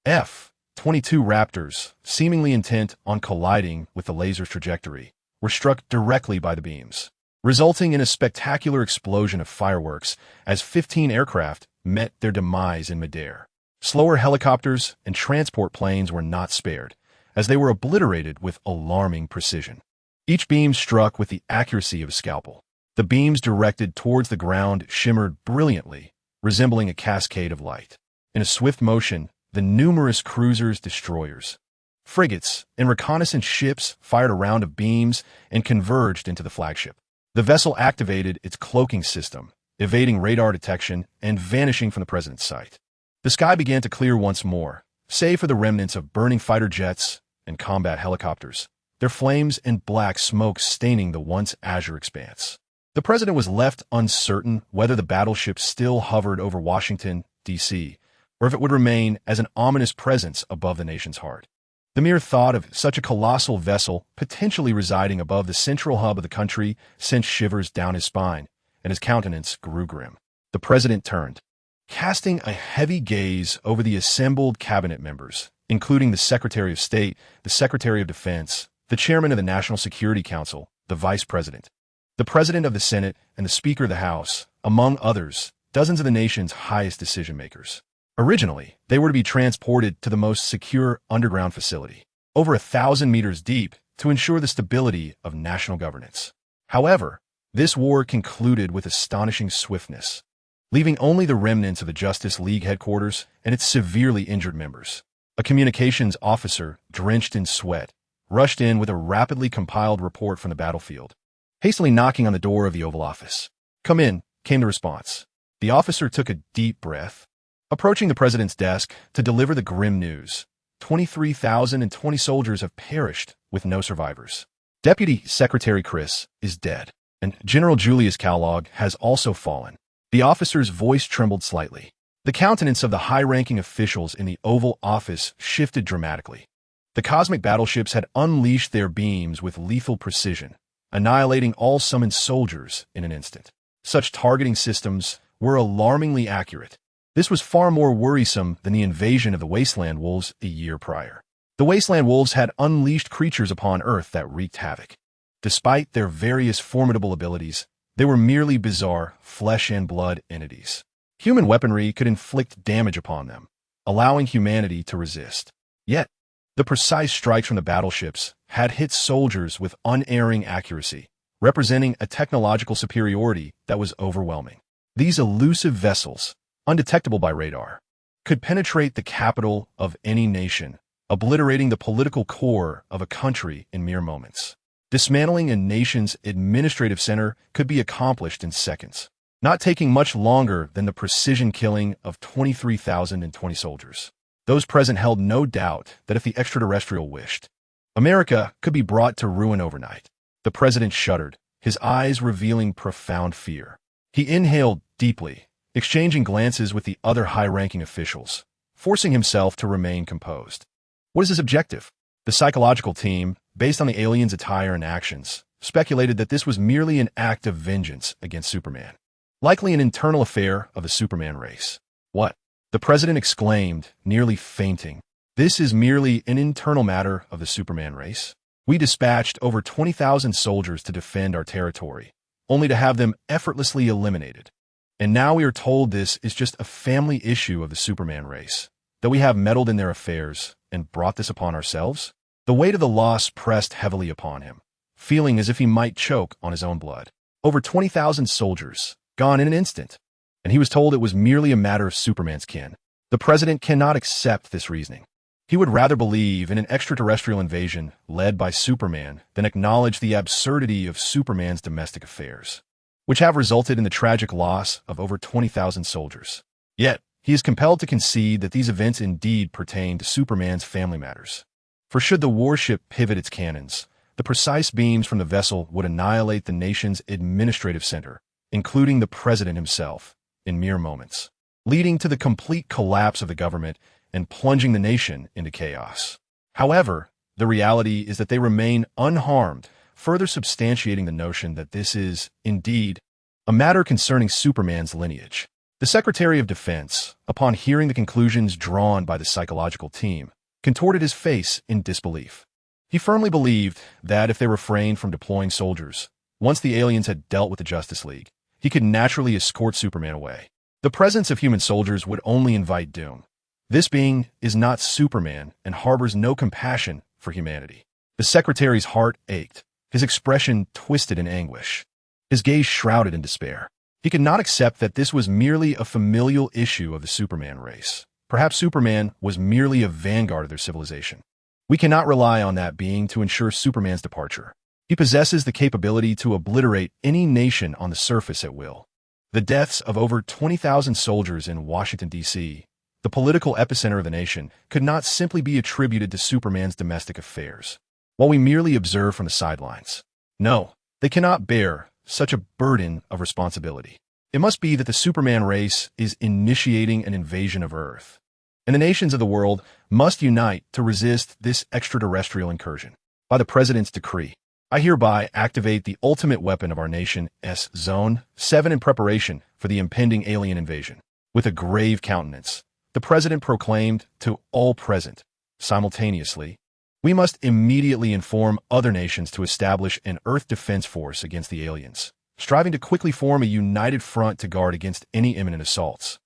F-22 Raptors, seemingly intent on colliding with the laser's trajectory, were struck directly by the beams, resulting in a spectacular explosion of fireworks as 15 aircraft met their demise in midair. Slower helicopters and transport planes were not spared, as they were obliterated with alarming precision. Each beam struck with the accuracy of a scalpel. The beams directed towards the ground shimmered brilliantly, resembling a cascade of light. In a swift motion, the numerous cruisers, destroyers, frigates, and reconnaissance ships fired a round of beams and converged into the flagship. The vessel activated its cloaking system, evading radar detection and vanishing from the president's sight. The sky began to clear once more, save for the remnants of burning fighter jets and combat helicopters, their flames and black smoke staining the once azure expanse. The president was left uncertain whether the battleship still hovered over Washington, D.C., or if it would remain as an ominous presence above the nation's heart. The mere thought of such a colossal vessel potentially residing above the central hub of the country sent shivers down his spine, and his countenance grew grim. The president turned, casting a heavy gaze over the assembled cabinet members, including the Secretary of State, the Secretary of Defense, the Chairman of the National Security Council, the Vice President, the President of the Senate, and the Speaker of the House, among others, dozens of the nation's highest decision-makers. Originally, they were to be transported to the most secure underground facility, over 1,000 meters deep, to ensure the stability of national governance. However, this war concluded with astonishing swiftness, leaving only the remnants of the Justice League headquarters and its severely injured members. A communications officer, drenched in sweat, rushed in with a rapidly compiled report from the battlefield, hastily knocking on the door of the Oval Office. "Come in," came the response. The officer took a deep breath, approaching the president's desk to deliver the grim news. 23,020 soldiers have perished, with no survivors. Deputy Secretary Chris is dead, and General Julius Kellogg has also fallen. The officer's voice trembled slightly. The countenance of the high-ranking officials in the Oval Office shifted dramatically. The cosmic battleships had unleashed their beams with lethal precision, annihilating all summoned soldiers in an instant. Such targeting systems were alarmingly accurate. This was far more worrisome than the invasion of the Wasteland Wolves a year prior. The Wasteland Wolves had unleashed creatures upon Earth that wreaked havoc. Despite their various formidable abilities, they were merely bizarre, flesh-and-blood entities. Human weaponry could inflict damage upon them, allowing humanity to resist. Yet, the precise strikes from the battleships had hit soldiers with unerring accuracy, representing a technological superiority that was overwhelming. These elusive vessels, undetectable by radar, could penetrate the capital of any nation, obliterating the political core of a country in mere moments. Dismantling a nation's administrative center could be accomplished in seconds, not taking much longer than the precision killing of 23,020 soldiers. Those present held no doubt that if the extraterrestrial wished, America could be brought to ruin overnight. The president shuddered, his eyes revealing profound fear. He inhaled deeply, exchanging glances with the other high-ranking officials, forcing himself to remain composed. What is his objective? The psychological team, based on the aliens' attire and actions, speculated that this was merely an act of vengeance against Superman. Likely an internal affair of the Superman race. What? The president exclaimed, nearly fainting. This is merely an internal matter of the Superman race. We dispatched over 20,000 soldiers to defend our territory, only to have them effortlessly eliminated. And now we are told this is just a family issue of the Superman race, that we have meddled in their affairs and brought this upon ourselves? The weight of the loss pressed heavily upon him, feeling as if he might choke on his own blood. Over 20,000 soldiers, gone in an instant. And he was told it was merely a matter of Superman's kin. The president cannot accept this reasoning. He would rather believe in an extraterrestrial invasion led by Superman than acknowledge the absurdity of Superman's domestic affairs, which have resulted in the tragic loss of over 20,000 soldiers. Yet, he is compelled to concede that these events indeed pertain to Superman's family matters. For should the warship pivot its cannons, the precise beams from the vessel would annihilate the nation's administrative center, including the president himself, in mere moments, leading to the complete collapse of the government and plunging the nation into chaos. However, the reality is that they remain unharmed, further substantiating the notion that this is, indeed, a matter concerning Superman's lineage. The Secretary of Defense, upon hearing the conclusions drawn by the psychological team, contorted his face in disbelief. He firmly believed that if they refrained from deploying soldiers, once the aliens had dealt with the Justice League, he could naturally escort Superman away. The presence of human soldiers would only invite doom. This being is not Superman and harbors no compassion for humanity. The Secretary's heart ached, his expression twisted in anguish, his gaze shrouded in despair. He could not accept that this was merely a familial issue of the Superman race. Perhaps Superman was merely a vanguard of their civilization. We cannot rely on that being to ensure Superman's departure. He possesses the capability to obliterate any nation on the surface at will. The deaths of over 20,000 soldiers in Washington, D.C., the political epicenter of the nation, could not simply be attributed to Superman's domestic affairs, while we merely observe from the sidelines. No, they cannot bear such a burden of responsibility. It must be that the Superman race is initiating an invasion of Earth, and the nations of the world must unite to resist this extraterrestrial incursion. By the President's decree, I hereby activate the ultimate weapon of our nation's Zone 7 in preparation for the impending alien invasion. With a grave countenance, the President proclaimed to all present, simultaneously, we must immediately inform other nations to establish an Earth defense force against the aliens, striving to quickly form a united front to guard against any imminent assaults.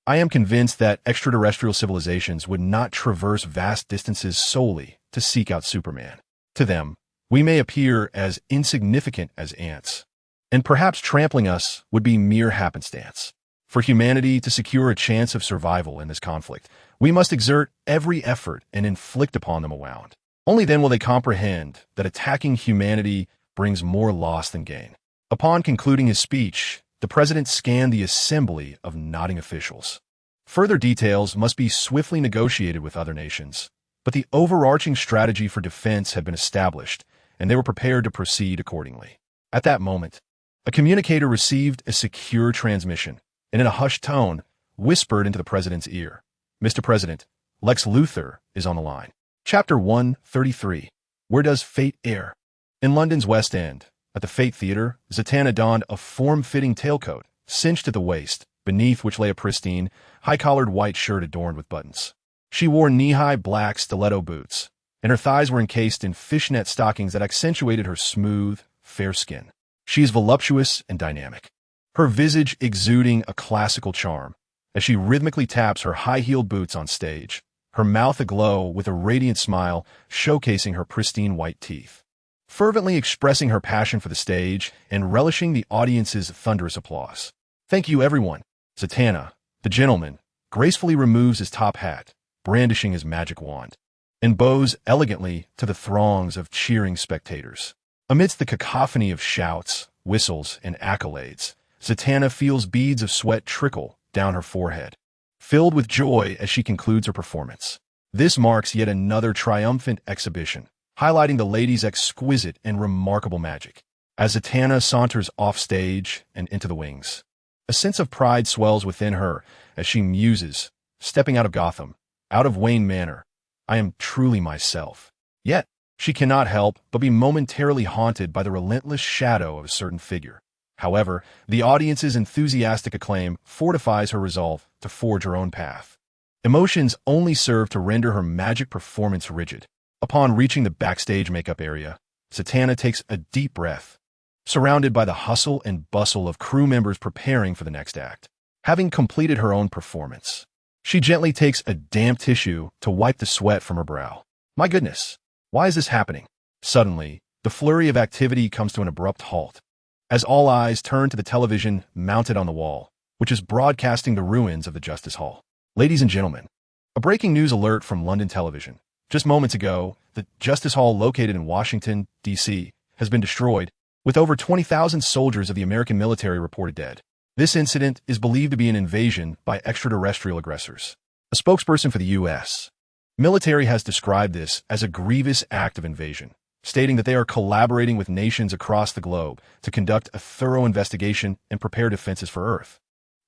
I am convinced that extraterrestrial civilizations would not traverse vast distances solely to seek out Superman. To them, we may appear as insignificant as ants, and perhaps trampling us would be mere happenstance. For humanity to secure a chance of survival in this conflict, we must exert every effort and inflict upon them a wound. Only then will they comprehend that attacking humanity brings more loss than gain. Upon concluding his speech, the President scanned the assembly of nodding officials. Further details must be swiftly negotiated with other nations, but the overarching strategy for defense had been established, and they were prepared to proceed accordingly. At that moment, a communicator received a secure transmission, and in a hushed tone, whispered into the President's ear, "Mr. President, Lex Luthor is on the line." Chapter 133. Where does fate err? In London's West End, at the Fate Theatre, Zatanna donned a form-fitting tailcoat, cinched at the waist, beneath which lay a pristine, high-collared white shirt adorned with buttons. She wore knee-high black stiletto boots, and her thighs were encased in fishnet stockings that accentuated her smooth, fair skin. She is voluptuous and dynamic, her visage exuding a classical charm, as she rhythmically taps her high-heeled boots on stage, her mouth aglow with a radiant smile showcasing her pristine white teeth. Fervently expressing her passion for the stage and relishing the audience's thunderous applause. "Thank you, everyone." Zatanna, the gentleman, gracefully removes his top hat, brandishing his magic wand, and bows elegantly to the throngs of cheering spectators. Amidst the cacophony of shouts, whistles, and accolades, Zatanna feels beads of sweat trickle down her forehead. filled with joy as she concludes her performance. This marks yet another triumphant exhibition, highlighting the lady's exquisite and remarkable magic. As Zatanna saunters off stage and into the wings, a sense of pride swells within her as she muses, stepping out of Gotham, out of Wayne Manor, I am truly myself. Yet, she cannot help but be momentarily haunted by the relentless shadow of a certain figure. However, the audience's enthusiastic acclaim fortifies her resolve to forge her own path. Emotions only serve to render her magic performance rigid. Upon reaching the backstage makeup area, Zatanna takes a deep breath, surrounded by the hustle and bustle of crew members preparing for the next act. Having completed her own performance, she gently takes a damp tissue to wipe the sweat from her brow. My goodness, why is this happening? Suddenly, the flurry of activity comes to an abrupt halt, as all eyes turn to the television mounted on the wall, which is broadcasting the ruins of the Justice Hall. Ladies and gentlemen, a breaking news alert from London television. Just moments ago, the Justice Hall located in Washington, D.C., has been destroyed, with over 20,000 soldiers of the American military reported dead. This incident is believed to be an invasion by extraterrestrial aggressors. A spokesperson for the U.S. military has described this as a grievous act of invasion, stating that they are collaborating with nations across the globe to conduct a thorough investigation and prepare defenses for Earth,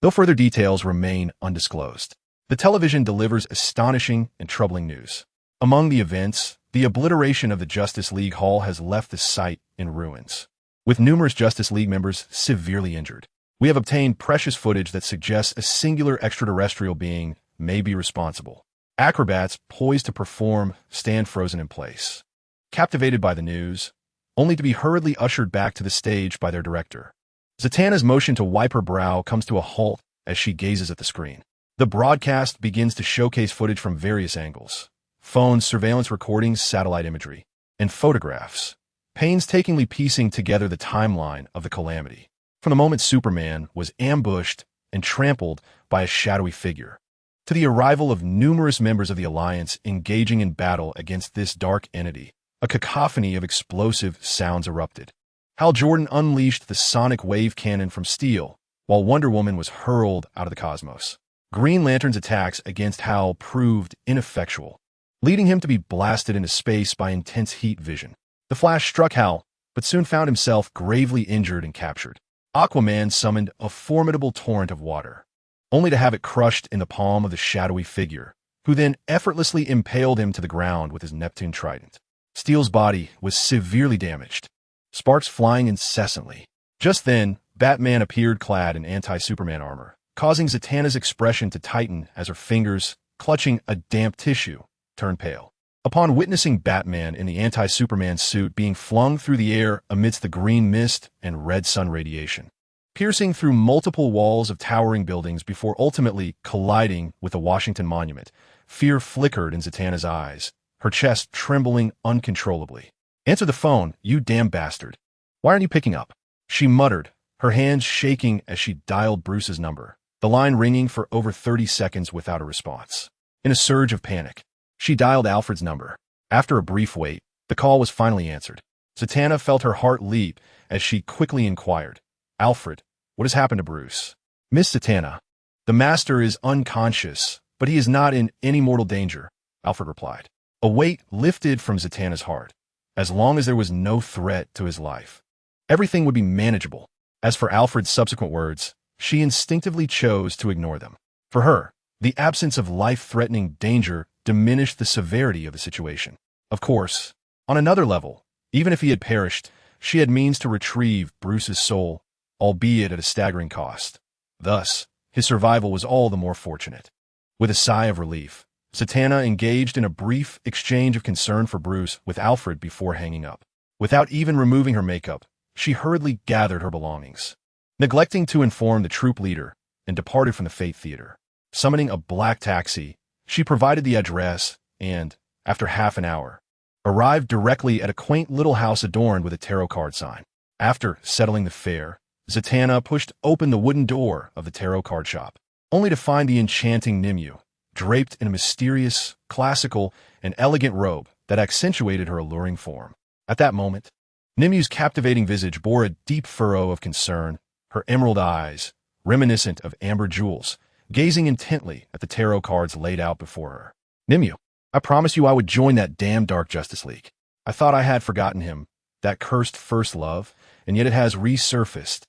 though further details remain undisclosed. The television delivers astonishing and troubling news. Among the events, the obliteration of the Justice League Hall has left the site in ruins, with numerous Justice League members severely injured. We have obtained precious footage that suggests a singular extraterrestrial being may be responsible. Acrobats poised to perform stand frozen in place, captivated by the news, only to be hurriedly ushered back to the stage by their director. Zatanna's motion to wipe her brow comes to a halt as she gazes at the screen. The broadcast begins to showcase footage from various angles: phones, surveillance recordings, satellite imagery, and photographs, painstakingly piecing together the timeline of the calamity. From the moment Superman was ambushed and trampled by a shadowy figure, to the arrival of numerous members of the Alliance engaging in battle against this dark entity, a cacophony of explosive sounds erupted. Hal Jordan unleashed the sonic wave cannon from Steel, while Wonder Woman was hurled out of the cosmos. Green Lantern's attacks against Hal proved ineffectual, leading him to be blasted into space by intense heat vision. The Flash struck Hal, but soon found himself gravely injured and captured. Aquaman summoned a formidable torrent of water, only to have it crushed in the palm of the shadowy figure, who then effortlessly impaled him to the ground with his Neptune trident. Steel's body was severely damaged, sparks flying incessantly. Just then, Batman appeared clad in anti-Superman armor, causing Zatanna's expression to tighten as her fingers, clutching a damp tissue, turned pale. Upon witnessing Batman in the anti-Superman suit being flung through the air amidst the green mist and red sun radiation, piercing through multiple walls of towering buildings before ultimately colliding with the Washington Monument, fear flickered in Zatanna's eyes, her chest trembling uncontrollably. "Answer the phone, you damn bastard. Why aren't you picking up?" she muttered, her hands shaking as she dialed Bruce's number, the line ringing for over 30 seconds without a response. In a surge of panic, she dialed Alfred's number. After a brief wait, the call was finally answered. Zatanna felt her heart leap as she quickly inquired, "Alfred, what has happened to Bruce?" "Miss Zatanna, the Master is unconscious, but he is not in any mortal danger," Alfred replied. A weight lifted from Zatanna's heart. As long as there was no threat to his life, everything would be manageable. As for Alfred's subsequent words, she instinctively chose to ignore them. For her, the absence of life-threatening danger diminished the severity of the situation. Of course, on another level, even if he had perished, she had means to retrieve Bruce's soul, albeit at a staggering cost. Thus, his survival was all the more fortunate. With a sigh of relief, Zatanna engaged in a brief exchange of concern for Bruce with Alfred before hanging up. Without even removing her makeup, she hurriedly gathered her belongings, neglecting to inform the troop leader, and departed from the Fate Theater. Summoning a black taxi, she provided the address and, after half an hour, arrived directly at a quaint little house adorned with a tarot card sign. After settling the fare, Zatanna pushed open the wooden door of the tarot card shop, only to find the enchanting Nimue, draped in a mysterious, classical, and elegant robe that accentuated her alluring form. At that moment, Nimue's captivating visage bore a deep furrow of concern, her emerald eyes, reminiscent of amber jewels, gazing intently at the tarot cards laid out before her. Nimue, I promised you I would join that damn Dark Justice League. I thought I had forgotten him, that cursed first love, and yet it has resurfaced,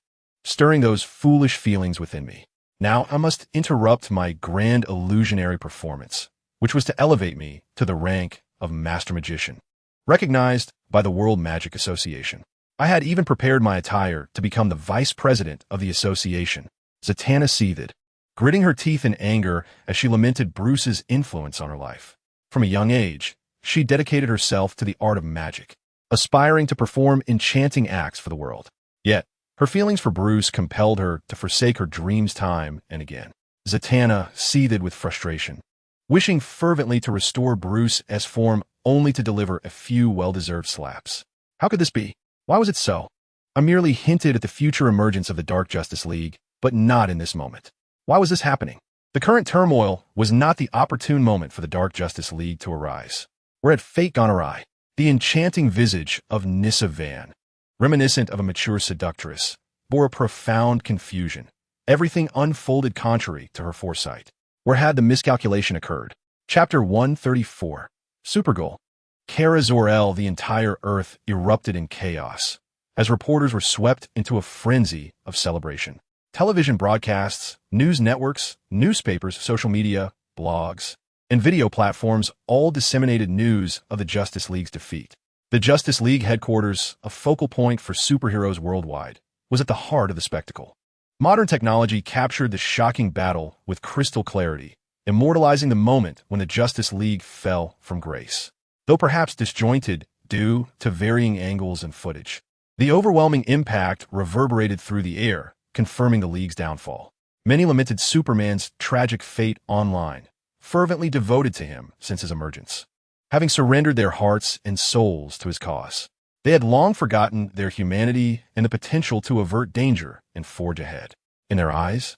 stirring those foolish feelings within me. Now I must interrupt my grand illusionary performance, which was to elevate me to the rank of Master Magician, recognized by the World Magic Association. I had even prepared my attire to become the vice president of the association. Zatanna seethed, gritting her teeth in anger as she lamented Bruce's influence on her life. From a young age, she dedicated herself to the art of magic, aspiring to perform enchanting acts for the world. Yet, her feelings for Bruce compelled her to forsake her dreams time and again. Zatanna seethed with frustration, wishing fervently to restore Bruce as form only to deliver a few well-deserved slaps. How could this be? Why was it so? I merely hinted at the future emergence of the Dark Justice League, but not in this moment. Why was this happening? The current turmoil was not the opportune moment for the Dark Justice League to arise. Where had fate gone awry? The enchanting visage of Nyssa Van, reminiscent of a mature seductress, bore a profound confusion. Everything unfolded contrary to her foresight. Where had the miscalculation occurred? Chapter 134. Supergirl. Kara Zor-El, the entire Earth erupted in chaos, as reporters were swept into a frenzy of celebration. Television broadcasts, news networks, newspapers, social media, blogs, and video platforms all disseminated news of the Justice League's defeat. The Justice League headquarters, a focal point for superheroes worldwide, was at the heart of the spectacle. Modern technology captured the shocking battle with crystal clarity, immortalizing the moment when the Justice League fell from grace. Though perhaps disjointed due to varying angles and footage, the overwhelming impact reverberated through the air, confirming the League's downfall. Many lamented Superman's tragic fate online, fervently devoted to him since his emergence, having surrendered their hearts and souls to his cause. They had long forgotten their humanity and the potential to avert danger and forge ahead. In their eyes,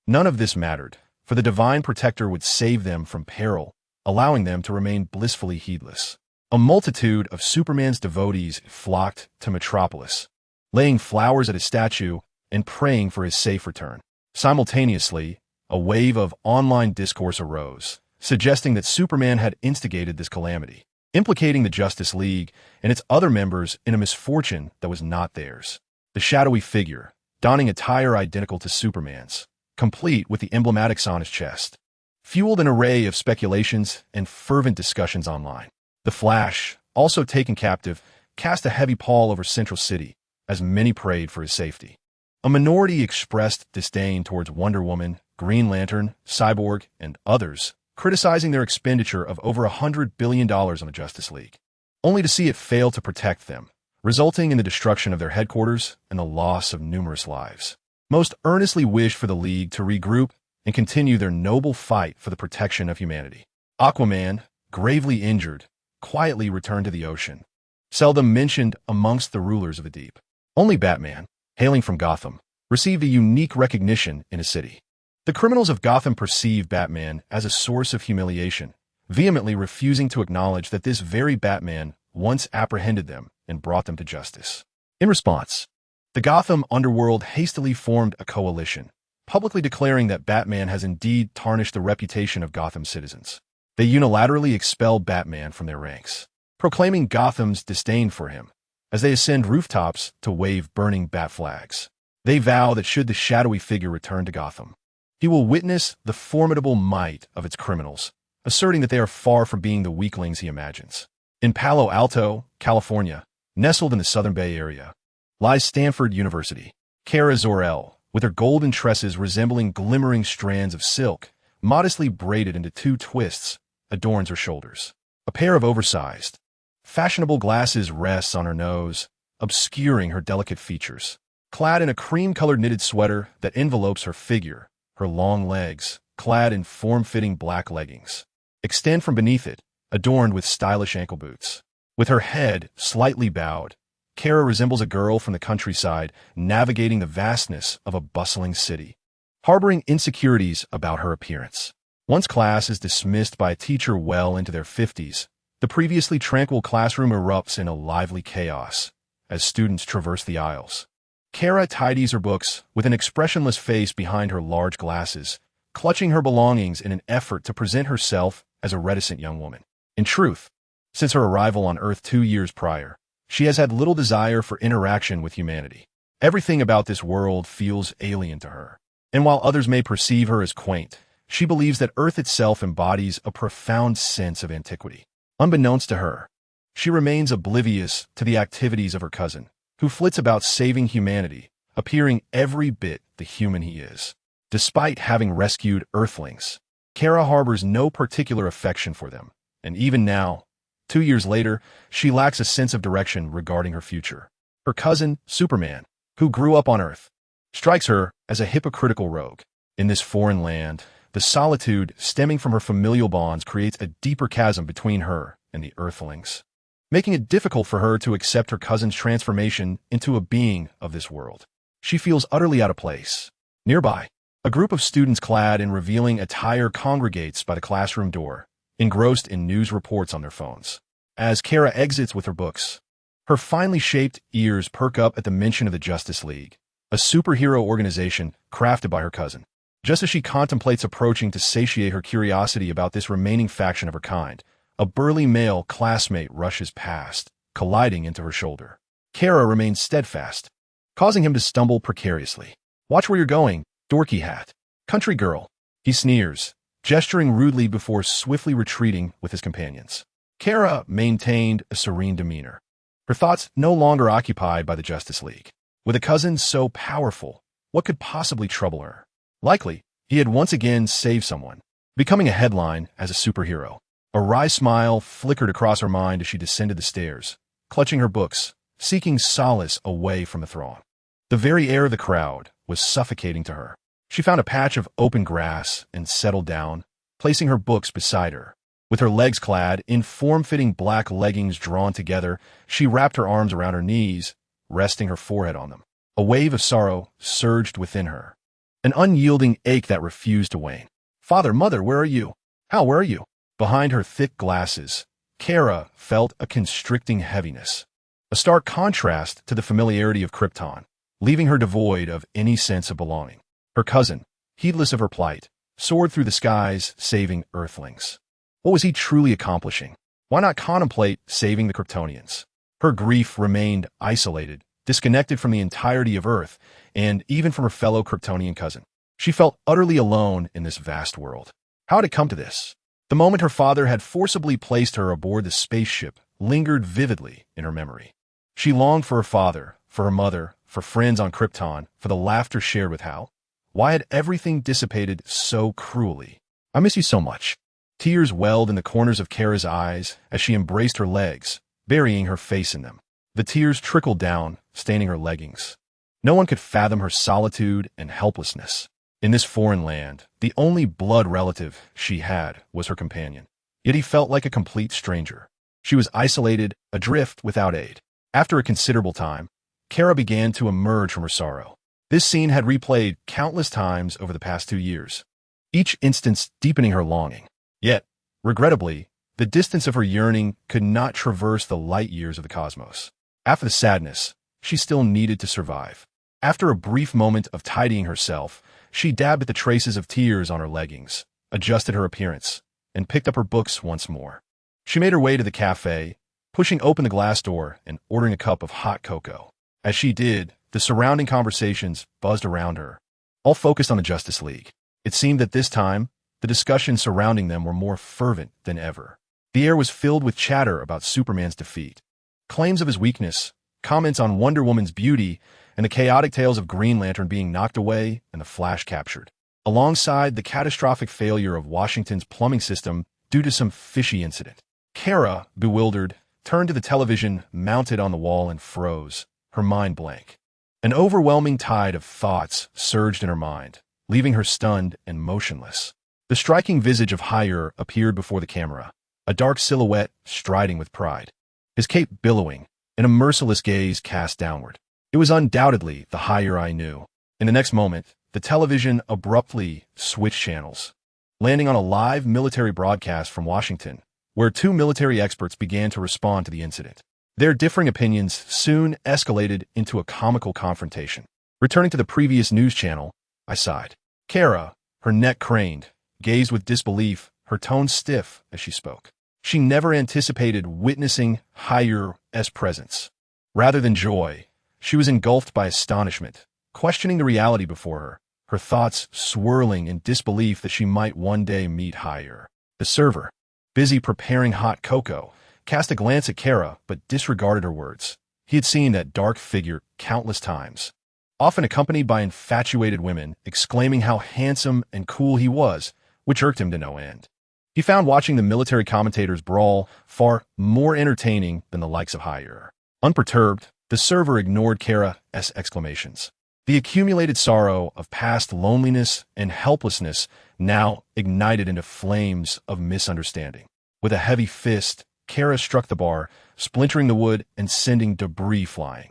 none of this mattered, for the divine protector would save them from peril, allowing them to remain blissfully heedless. A multitude of Superman's devotees flocked to Metropolis, laying flowers at his statue and praying for his safe return. Simultaneously, a wave of online discourse arose, suggesting that Superman had instigated this calamity, implicating the Justice League and its other members in a misfortune that was not theirs. The shadowy figure, donning attire identical to Superman's, complete with the emblematic on his chest, fueled an array of speculations and fervent discussions online. The Flash, also taken captive, cast a heavy pall over Central City, as many prayed for his safety. A minority expressed disdain towards Wonder Woman, Green Lantern, Cyborg, and others, criticizing their expenditure of over $100 billion on the Justice League, only to see it fail to protect them, resulting in the destruction of their headquarters and the loss of numerous lives. Most earnestly wished for the League to regroup and continue their noble fight for the protection of humanity. Aquaman, gravely injured, quietly returned to the ocean, seldom mentioned amongst the rulers of the deep. Only Batman, hailing from Gotham, received a unique recognition in his city. The criminals of Gotham perceived Batman as a source of humiliation, vehemently refusing to acknowledge that this very Batman once apprehended them and brought them to justice. In response, the Gotham underworld hastily formed a coalition, publicly declaring that Batman has indeed tarnished the reputation of Gotham citizens. They unilaterally expelled Batman from their ranks, proclaiming Gotham's disdain for him, as they ascend rooftops to wave burning bat flags. They vow that should the shadowy figure return to Gotham, he will witness the formidable might of its criminals, asserting that they are far from being the weaklings he imagines. In Palo Alto, California, nestled in the Southern Bay Area, lies Stanford University. Kara Zor-El, with her golden tresses resembling glimmering strands of silk, modestly braided into two twists, adorns her shoulders. A pair of oversized, fashionable glasses rests on her nose, obscuring her delicate features. Clad in a cream-colored knitted sweater that envelopes her figure, her long legs, clad in form-fitting black leggings, extend from beneath it, adorned with stylish ankle boots. With her head slightly bowed, Kara resembles a girl from the countryside navigating the vastness of a bustling city, harboring insecurities about her appearance. Once class is dismissed by a teacher well into their 50s, the previously tranquil classroom erupts in a lively chaos as students traverse the aisles. Kara tidies her books with an expressionless face behind her large glasses, clutching her belongings in an effort to present herself as a reticent young woman. In truth, since her arrival on Earth 2 years prior, she has had little desire for interaction with humanity. Everything about this world feels alien to her. And while others may perceive her as quaint, she believes that Earth itself embodies a profound sense of antiquity. Unbeknownst to her, she remains oblivious to the activities of her cousin, who flits about saving humanity, appearing every bit the human he is. Despite having rescued Earthlings, Kara harbors no particular affection for them, and even now, 2 years later, she lacks a sense of direction regarding her future. Her cousin, Superman, who grew up on Earth, strikes her as a hypocritical rogue. In this foreign land, the solitude stemming from her familial bonds creates a deeper chasm between her and the Earthlings, making it difficult for her to accept her cousin's transformation into a being of this world. She feels utterly out of place. Nearby, a group of students clad in revealing attire congregates by the classroom door, engrossed in news reports on their phones. As Kara exits with her books, her finely shaped ears perk up at the mention of the Justice League, a superhero organization crafted by her cousin. Just as she contemplates approaching to satiate her curiosity about this remaining faction of her kind, a burly male classmate rushes past, colliding into her shoulder. Kara remains steadfast, causing him to stumble precariously. "Watch where you're going, dorky hat. Country girl," he sneers, gesturing rudely before swiftly retreating with his companions. Kara maintained a serene demeanor, her thoughts no longer occupied by the Justice League. With a cousin so powerful, what could possibly trouble her? Likely, he had once again saved someone, becoming a headline as a superhero. A wry smile flickered across her mind as she descended the stairs, clutching her books, seeking solace away from the throng. The very air of the crowd was suffocating to her. She found a patch of open grass and settled down, placing her books beside her. With her legs clad in form-fitting black leggings drawn together, she wrapped her arms around her knees, resting her forehead on them. A wave of sorrow surged within her, an unyielding ache that refused to wane. "Father, Mother, where are you? Hal, where are you?" Behind her thick glasses, Kara felt a constricting heaviness, a stark contrast to the familiarity of Krypton, leaving her devoid of any sense of belonging. Her cousin, heedless of her plight, soared through the skies, saving Earthlings. What was he truly accomplishing? Why not contemplate saving the Kryptonians? Her grief remained isolated, disconnected from the entirety of Earth, and even from her fellow Kryptonian cousin. She felt utterly alone in this vast world. How had it come to this? The moment her father had forcibly placed her aboard the spaceship lingered vividly in her memory. She longed for her father, for her mother, for friends on Krypton, for the laughter shared with Hal. Why had everything dissipated so cruelly? "I miss you so much." Tears welled in the corners of Kara's eyes as she embraced her legs, burying her face in them. The tears trickled down, staining her leggings. No one could fathom her solitude and helplessness. In this foreign land, the only blood relative she had was her companion. Yet he felt like a complete stranger. She was isolated, adrift without aid. After a considerable time, Kara began to emerge from her sorrow. This scene had replayed countless times over the past 2 years, each instance deepening her longing. Yet, regrettably, the distance of her yearning could not traverse the light years of the cosmos. After the sadness, she still needed to survive. After a brief moment of tidying herself, she dabbed at the traces of tears on her leggings, adjusted her appearance, and picked up her books once more. She made her way to the cafe, pushing open the glass door and ordering a cup of hot cocoa. As she did, the surrounding conversations buzzed around her, all focused on the Justice League. It seemed that this time, the discussions surrounding them were more fervent than ever. The air was filled with chatter about Superman's defeat, claims of his weakness, comments on Wonder Woman's beauty, and the chaotic tales of Green Lantern being knocked away and the Flash captured, alongside the catastrophic failure of Washington's plumbing system due to some fishy incident. Kara, bewildered, turned to the television mounted on the wall and froze, her mind blank. An overwhelming tide of thoughts surged in her mind, leaving her stunned and motionless. The striking visage of Hyer appeared before the camera, a dark silhouette striding with pride, his cape billowing, and a merciless gaze cast downward. It was undoubtedly the Hyer I knew. In the next moment, the television abruptly switched channels, landing on a live military broadcast from Washington, where 2 military experts began to respond to the incident. Their differing opinions soon escalated into a comical confrontation. Returning to the previous news channel, I sighed. Kara, her neck craned, gazed with disbelief, her tone stiff as she spoke. She never anticipated witnessing Higher's presence. Rather than joy, she was engulfed by astonishment, questioning the reality before her thoughts swirling in disbelief that she might one day meet Higher. The server, busy preparing hot cocoa, cast a glance at Kara but disregarded her words. He had seen that dark figure countless times, often accompanied by infatuated women, exclaiming how handsome and cool he was, which irked him to no end. He found watching the military commentators brawl far more entertaining than the likes of Higher. Unperturbed, the server ignored Kara's exclamations. The accumulated sorrow of past loneliness and helplessness now ignited into flames of misunderstanding. With a heavy fist, Kara struck the bar, splintering the wood and sending debris flying.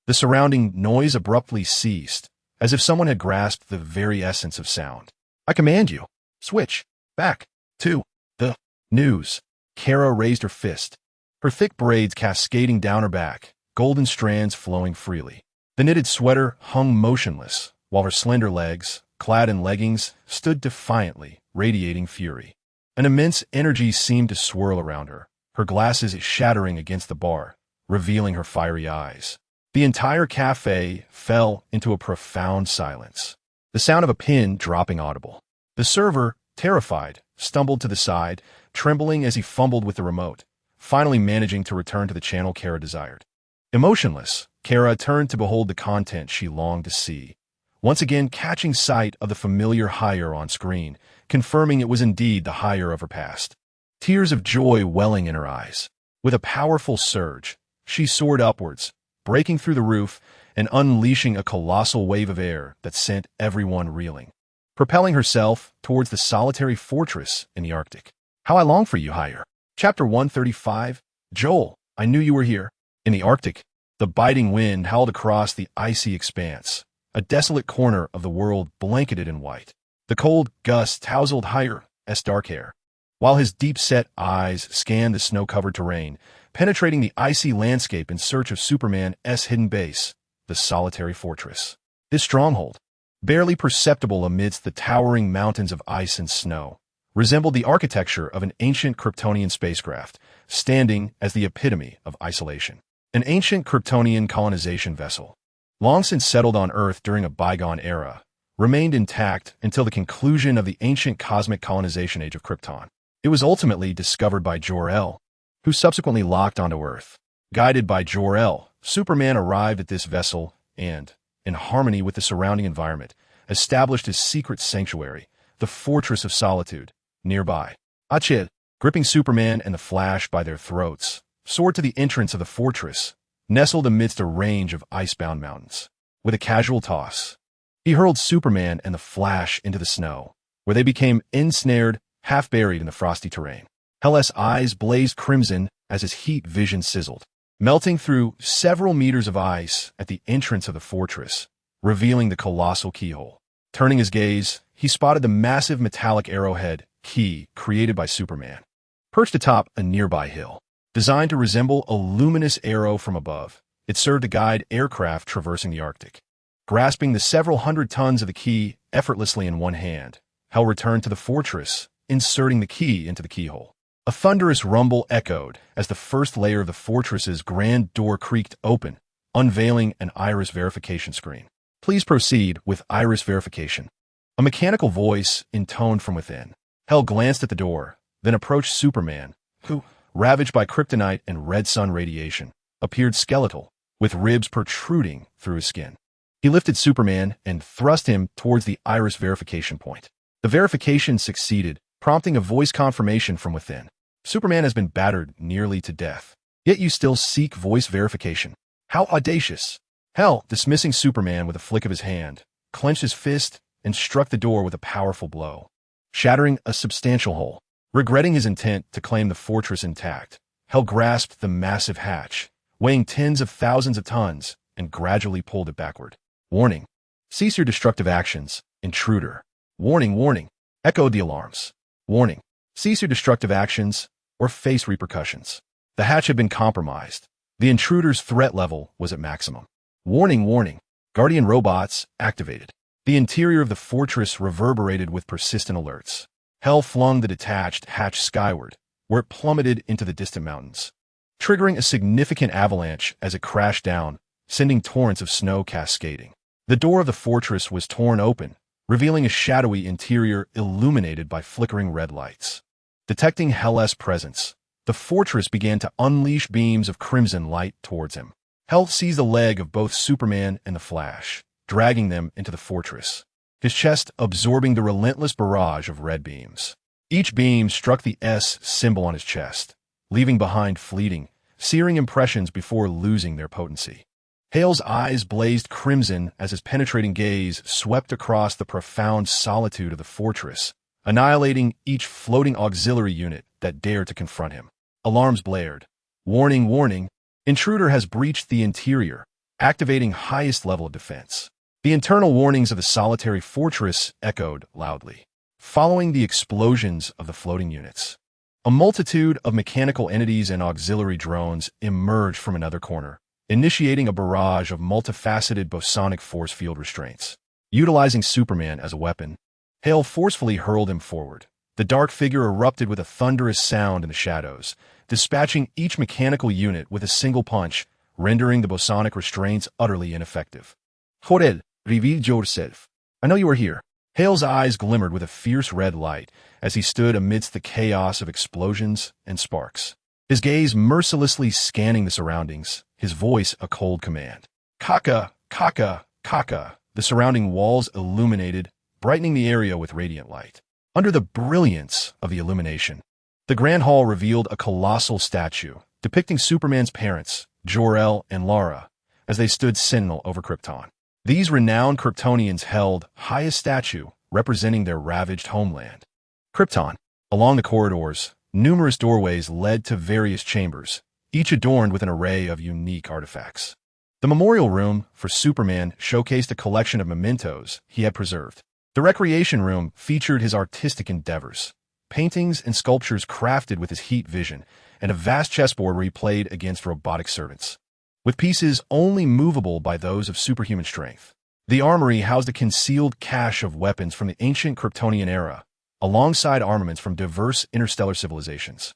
The surrounding noise abruptly ceased, as if someone had grasped the very essence of sound. "I command you, switch back to the news." Kara raised her fist, her thick braids cascading down her back, golden strands flowing freely. The knitted sweater hung motionless, while her slender legs, clad in leggings, stood defiantly, radiating fury. An immense energy seemed to swirl around her, her glasses shattering against the bar, revealing her fiery eyes. The entire cafe fell into a profound silence, the sound of a pin dropping audible. The server, terrified, stumbled to the side, trembling as he fumbled with the remote, finally managing to return to the channel Kara desired. Emotionless, Kara turned to behold the content she longed to see, once again catching sight of the familiar Higher on screen, confirming it was indeed the Higher of her past. Tears of joy welling in her eyes. With a powerful surge, she soared upwards, breaking through the roof and unleashing a colossal wave of air that sent everyone reeling, propelling herself towards the solitary fortress in the Arctic. "How I long for you, Higher." Chapter 135, Joel, I knew you were here. In the Arctic, the biting wind howled across the icy expanse, a desolate corner of the world blanketed in white. The cold gusts tousled Higher's dark hair, while his deep-set eyes scanned the snow-covered terrain, penetrating the icy landscape in search of Superman's hidden base, the solitary fortress. This stronghold, barely perceptible amidst the towering mountains of ice and snow, resembled the architecture of an ancient Kryptonian spacecraft, standing as the epitome of isolation. An ancient Kryptonian colonization vessel, long since settled on Earth during a bygone era, remained intact until the conclusion of the ancient cosmic colonization age of Krypton. It was ultimately discovered by Jor-El, who subsequently locked onto Earth. Guided by Jor-El, Superman arrived at this vessel and, in harmony with the surrounding environment, established his secret sanctuary, the Fortress of Solitude, nearby. Achid, gripping Superman and the Flash by their throats, soared to the entrance of the fortress, nestled amidst a range of icebound mountains. With a casual toss, he hurled Superman and the Flash into the snow, where they became ensnared, half buried in the frosty terrain. Hell's eyes blazed crimson as his heat vision sizzled, melting through several meters of ice at the entrance of the fortress, revealing the colossal keyhole. Turning his gaze, he spotted the massive metallic arrowhead key created by Superman, perched atop a nearby hill. Designed to resemble a luminous arrow from above, it served to guide aircraft traversing the Arctic. Grasping the several hundred tons of the key effortlessly in one hand, Hell returned to the fortress, inserting the key into the keyhole. A thunderous rumble echoed as the first layer of the fortress's grand door creaked open, unveiling an iris verification screen. "Please proceed with iris verification." A mechanical voice intoned from within. Hell glanced at the door, then approached Superman, who, ravaged by kryptonite and red sun radiation, appeared skeletal, with ribs protruding through his skin. He lifted Superman and thrust him towards the iris verification point. The verification succeeded, prompting a voice confirmation from within. "Superman has been battered nearly to death, yet you still seek voice verification. How audacious!" Hell, dismissing Superman with a flick of his hand, clenched his fist and struck the door with a powerful blow, shattering a substantial hole. Regretting his intent to claim the fortress intact, Hell grasped the massive hatch, weighing tens of thousands of tons, and gradually pulled it backward. "Warning. Cease your destructive actions, intruder." "Warning, warning," echoed the alarms. "Warning. Cease your destructive actions, or face repercussions." The hatch had been compromised. The intruder's threat level was at maximum. "Warning, warning. Guardian robots activated." The interior of the fortress reverberated with persistent alerts. Hell flung the detached hatch skyward, where it plummeted into the distant mountains, triggering a significant avalanche as it crashed down, sending torrents of snow cascading. The door of the fortress was torn open, revealing a shadowy interior illuminated by flickering red lights. Detecting Hell's presence, the fortress began to unleash beams of crimson light towards him. Hell seized the leg of both Superman and the Flash, dragging them into the fortress, his chest absorbing the relentless barrage of red beams. Each beam struck the S symbol on his chest, leaving behind fleeting, searing impressions before losing their potency. Hale's eyes blazed crimson as his penetrating gaze swept across the profound solitude of the fortress, annihilating each floating auxiliary unit that dared to confront him. Alarms blared. Warning, warning, intruder has breached the interior, activating highest level of defense. The internal warnings of the solitary fortress echoed loudly, following the explosions of the floating units. A multitude of mechanical entities and auxiliary drones emerged from another corner, initiating a barrage of multifaceted bosonic force field restraints. Utilizing Superman as a weapon, Hale forcefully hurled him forward. The dark figure erupted with a thunderous sound in the shadows, dispatching each mechanical unit with a single punch, rendering the bosonic restraints utterly ineffective. Jorel, reveal yourself. I know you are here. Hale's eyes glimmered with a fierce red light as he stood amidst the chaos of explosions and sparks. His gaze mercilessly scanning the surroundings, his voice a cold command. Kaka, Kaka, Kaka. The surrounding walls illuminated, brightening the area with radiant light. Under the brilliance of the illumination, the Grand Hall revealed a colossal statue depicting Superman's parents, Jor-El and Lara, as they stood sentinel over Krypton. These renowned Kryptonians held highest statue representing their ravaged homeland. Krypton. Along the corridors, numerous doorways led to various chambers, each adorned with an array of unique artifacts. The memorial room for Superman showcased a collection of mementos he had preserved. The recreation room featured his artistic endeavors, paintings and sculptures crafted with his heat vision, and a vast chessboard where he played against robotic servants, with pieces only movable by those of superhuman strength. The armory housed a concealed cache of weapons from the ancient Kryptonian era, alongside armaments from diverse interstellar civilizations,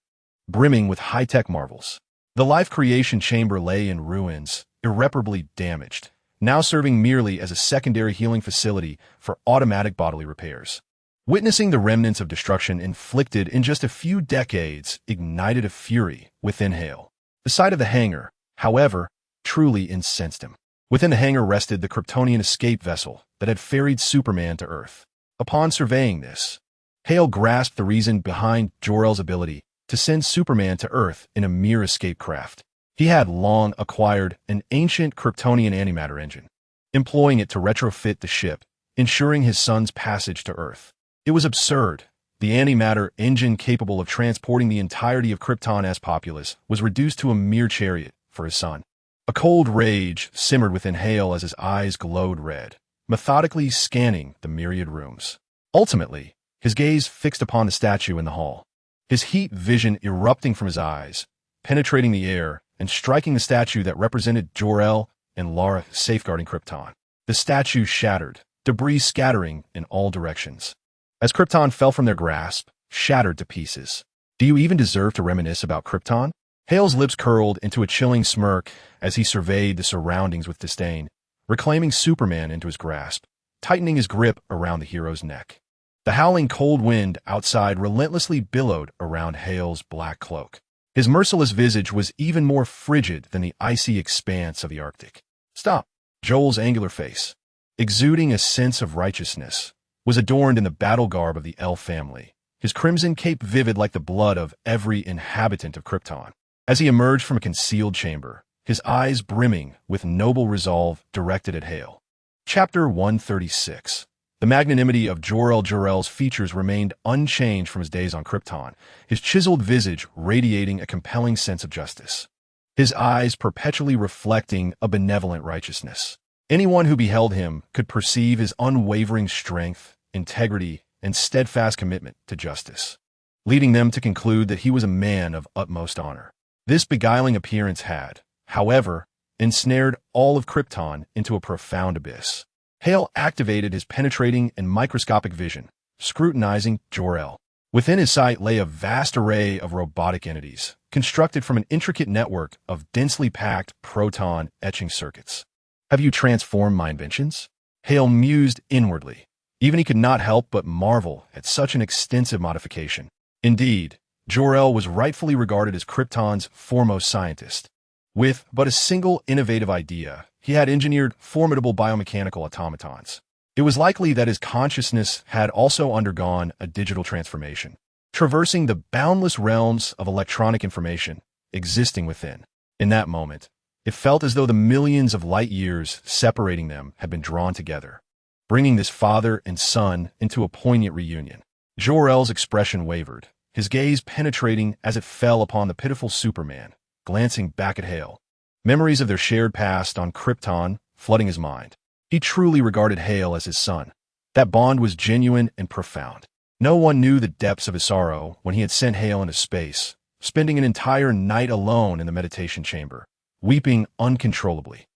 brimming with high-tech marvels. The life creation chamber lay in ruins, irreparably damaged, now serving merely as a secondary healing facility for automatic bodily repairs. Witnessing the remnants of destruction inflicted in just a few decades ignited a fury within Hale. The sight of the hangar, however, truly incensed him. Within the hangar rested the Kryptonian escape vessel that had ferried Superman to Earth. Upon surveying this, Hale grasped the reason behind Jor-El's ability to send Superman to Earth in a mere escape craft. He had long acquired an ancient Kryptonian antimatter engine, employing it to retrofit the ship, ensuring his son's passage to Earth. It was absurd. The antimatter engine capable of transporting the entirety of Krypton's populace was reduced to a mere chariot for his son. A cold rage simmered within Hale as his eyes glowed red, methodically scanning the myriad rooms. Ultimately, his gaze fixed upon the statue in the hall, his heat vision erupting from his eyes, penetrating the air and striking the statue that represented Jor-El and Lara safeguarding Krypton. The statue shattered, debris scattering in all directions. As Krypton fell from their grasp, shattered to pieces. Do you even deserve to reminisce about Krypton? Hale's lips curled into a chilling smirk as he surveyed the surroundings with disdain, reclaiming Superman into his grasp, tightening his grip around the hero's neck. The howling cold wind outside relentlessly billowed around Hale's black cloak. His merciless visage was even more frigid than the icy expanse of the Arctic. Stop! Joel's angular face, exuding a sense of righteousness, was adorned in the battle garb of the elf family, his crimson cape vivid like the blood of every inhabitant of Krypton. As he emerged from a concealed chamber, his eyes brimming with noble resolve directed at Hale. Chapter 136. The magnanimity of Jor-El's features remained unchanged from his days on Krypton, his chiseled visage radiating a compelling sense of justice, his eyes perpetually reflecting a benevolent righteousness. Anyone who beheld him could perceive his unwavering strength, integrity, and steadfast commitment to justice, leading them to conclude that he was a man of utmost honor. This beguiling appearance had, however, ensnared all of Krypton into a profound abyss. Hale activated his penetrating and microscopic vision, scrutinizing Jor-El. Within his sight lay a vast array of robotic entities, constructed from an intricate network of densely packed proton etching circuits. "Have you transformed my inventions?" Hale mused inwardly. Even he could not help but marvel at such an extensive modification. Indeed, Jor-El was rightfully regarded as Krypton's foremost scientist. With but a single innovative idea, he had engineered formidable biomechanical automatons. It was likely that his consciousness had also undergone a digital transformation, traversing the boundless realms of electronic information existing within. In that moment, it felt as though the millions of light years separating them had been drawn together, bringing this father and son into a poignant reunion. Jor-El's expression wavered, his gaze penetrating as it fell upon the pitiful Superman, glancing back at Hale. Memories of their shared past on Krypton flooding his mind. He truly regarded Hale as his son. That bond was genuine and profound. No one knew the depths of his sorrow when he had sent Hale into space, spending an entire night alone in the meditation chamber, weeping uncontrollably.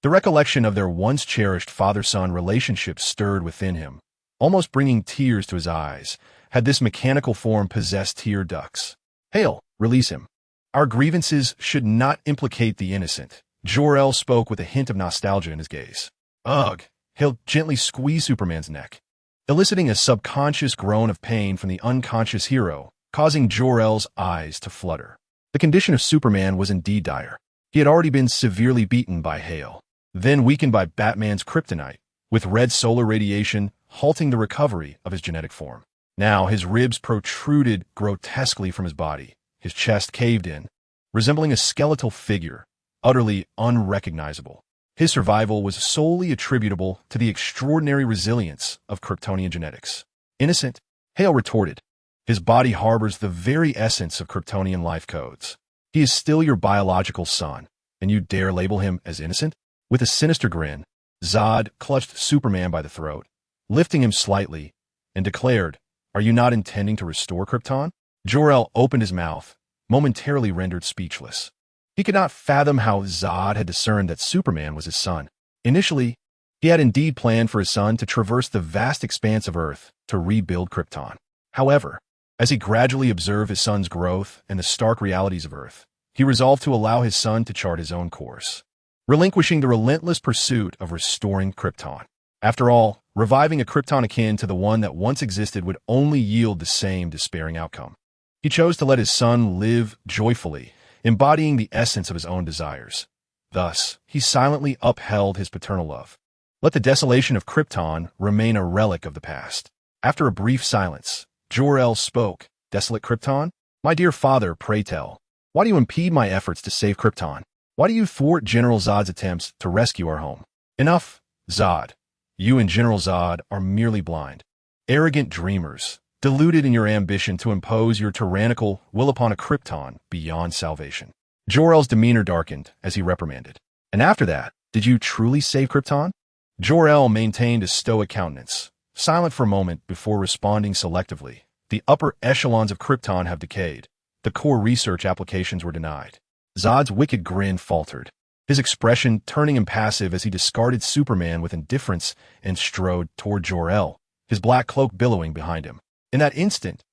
The recollection of their once-cherished father-son relationship stirred within him, almost bringing tears to his eyes. Had this mechanical form possessed tear ducts? "Hale, release him. Our grievances should not implicate the innocent." Jor-El spoke with a hint of nostalgia in his gaze. "Ugh." Hale gently squeezed Superman's neck, eliciting a subconscious groan of pain from the unconscious hero, causing Jor-El's eyes to flutter. The condition of Superman was indeed dire. He had already been severely beaten by Hale, then weakened by Batman's kryptonite, with red solar radiation halting the recovery of his genetic form. Now his ribs protruded grotesquely from his body, his chest caved in, resembling a skeletal figure, utterly unrecognizable. His survival was solely attributable to the extraordinary resilience of Kryptonian genetics. "Innocent?" Hale retorted. "His body harbors the very essence of Kryptonian life codes. He is still your biological son, and you dare label him as innocent?" With a sinister grin, Zod clutched Superman by the throat, lifting him slightly, and declared, "Are you not intending to restore Krypton?" Jor-El opened his mouth, momentarily rendered speechless. He could not fathom how Zod had discerned that Superman was his son. Initially, he had indeed planned for his son to traverse the vast expanse of Earth to rebuild Krypton. However, as he gradually observed his son's growth and the stark realities of Earth, he resolved to allow his son to chart his own course, relinquishing the relentless pursuit of restoring Krypton. After all, reviving a Krypton akin to the one that once existed would only yield the same despairing outcome. He chose to let his son live joyfully, embodying the essence of his own desires. Thus, he silently upheld his paternal love. Let the desolation of Krypton remain a relic of the past. After a brief silence, Jor-El spoke. "Desolate Krypton? My dear father, pray tell. Why do you impede my efforts to save Krypton? Why do you thwart General Zod's attempts to rescue our home?" "Enough, Zod. You and General Zod are merely blind, arrogant dreamers, deluded in your ambition to impose your tyrannical will upon a Krypton beyond salvation." Jor-El's demeanor darkened as he reprimanded. "And after that, did you truly save Krypton?" Jor-El maintained a stoic countenance, silent for a moment before responding selectively. "The upper echelons of Krypton have decayed. The core research applications were denied." Zod's wicked grin faltered, his expression turning impassive as he discarded Superman with indifference and strode toward Jor-El, his black cloak billowing behind him. In that instant,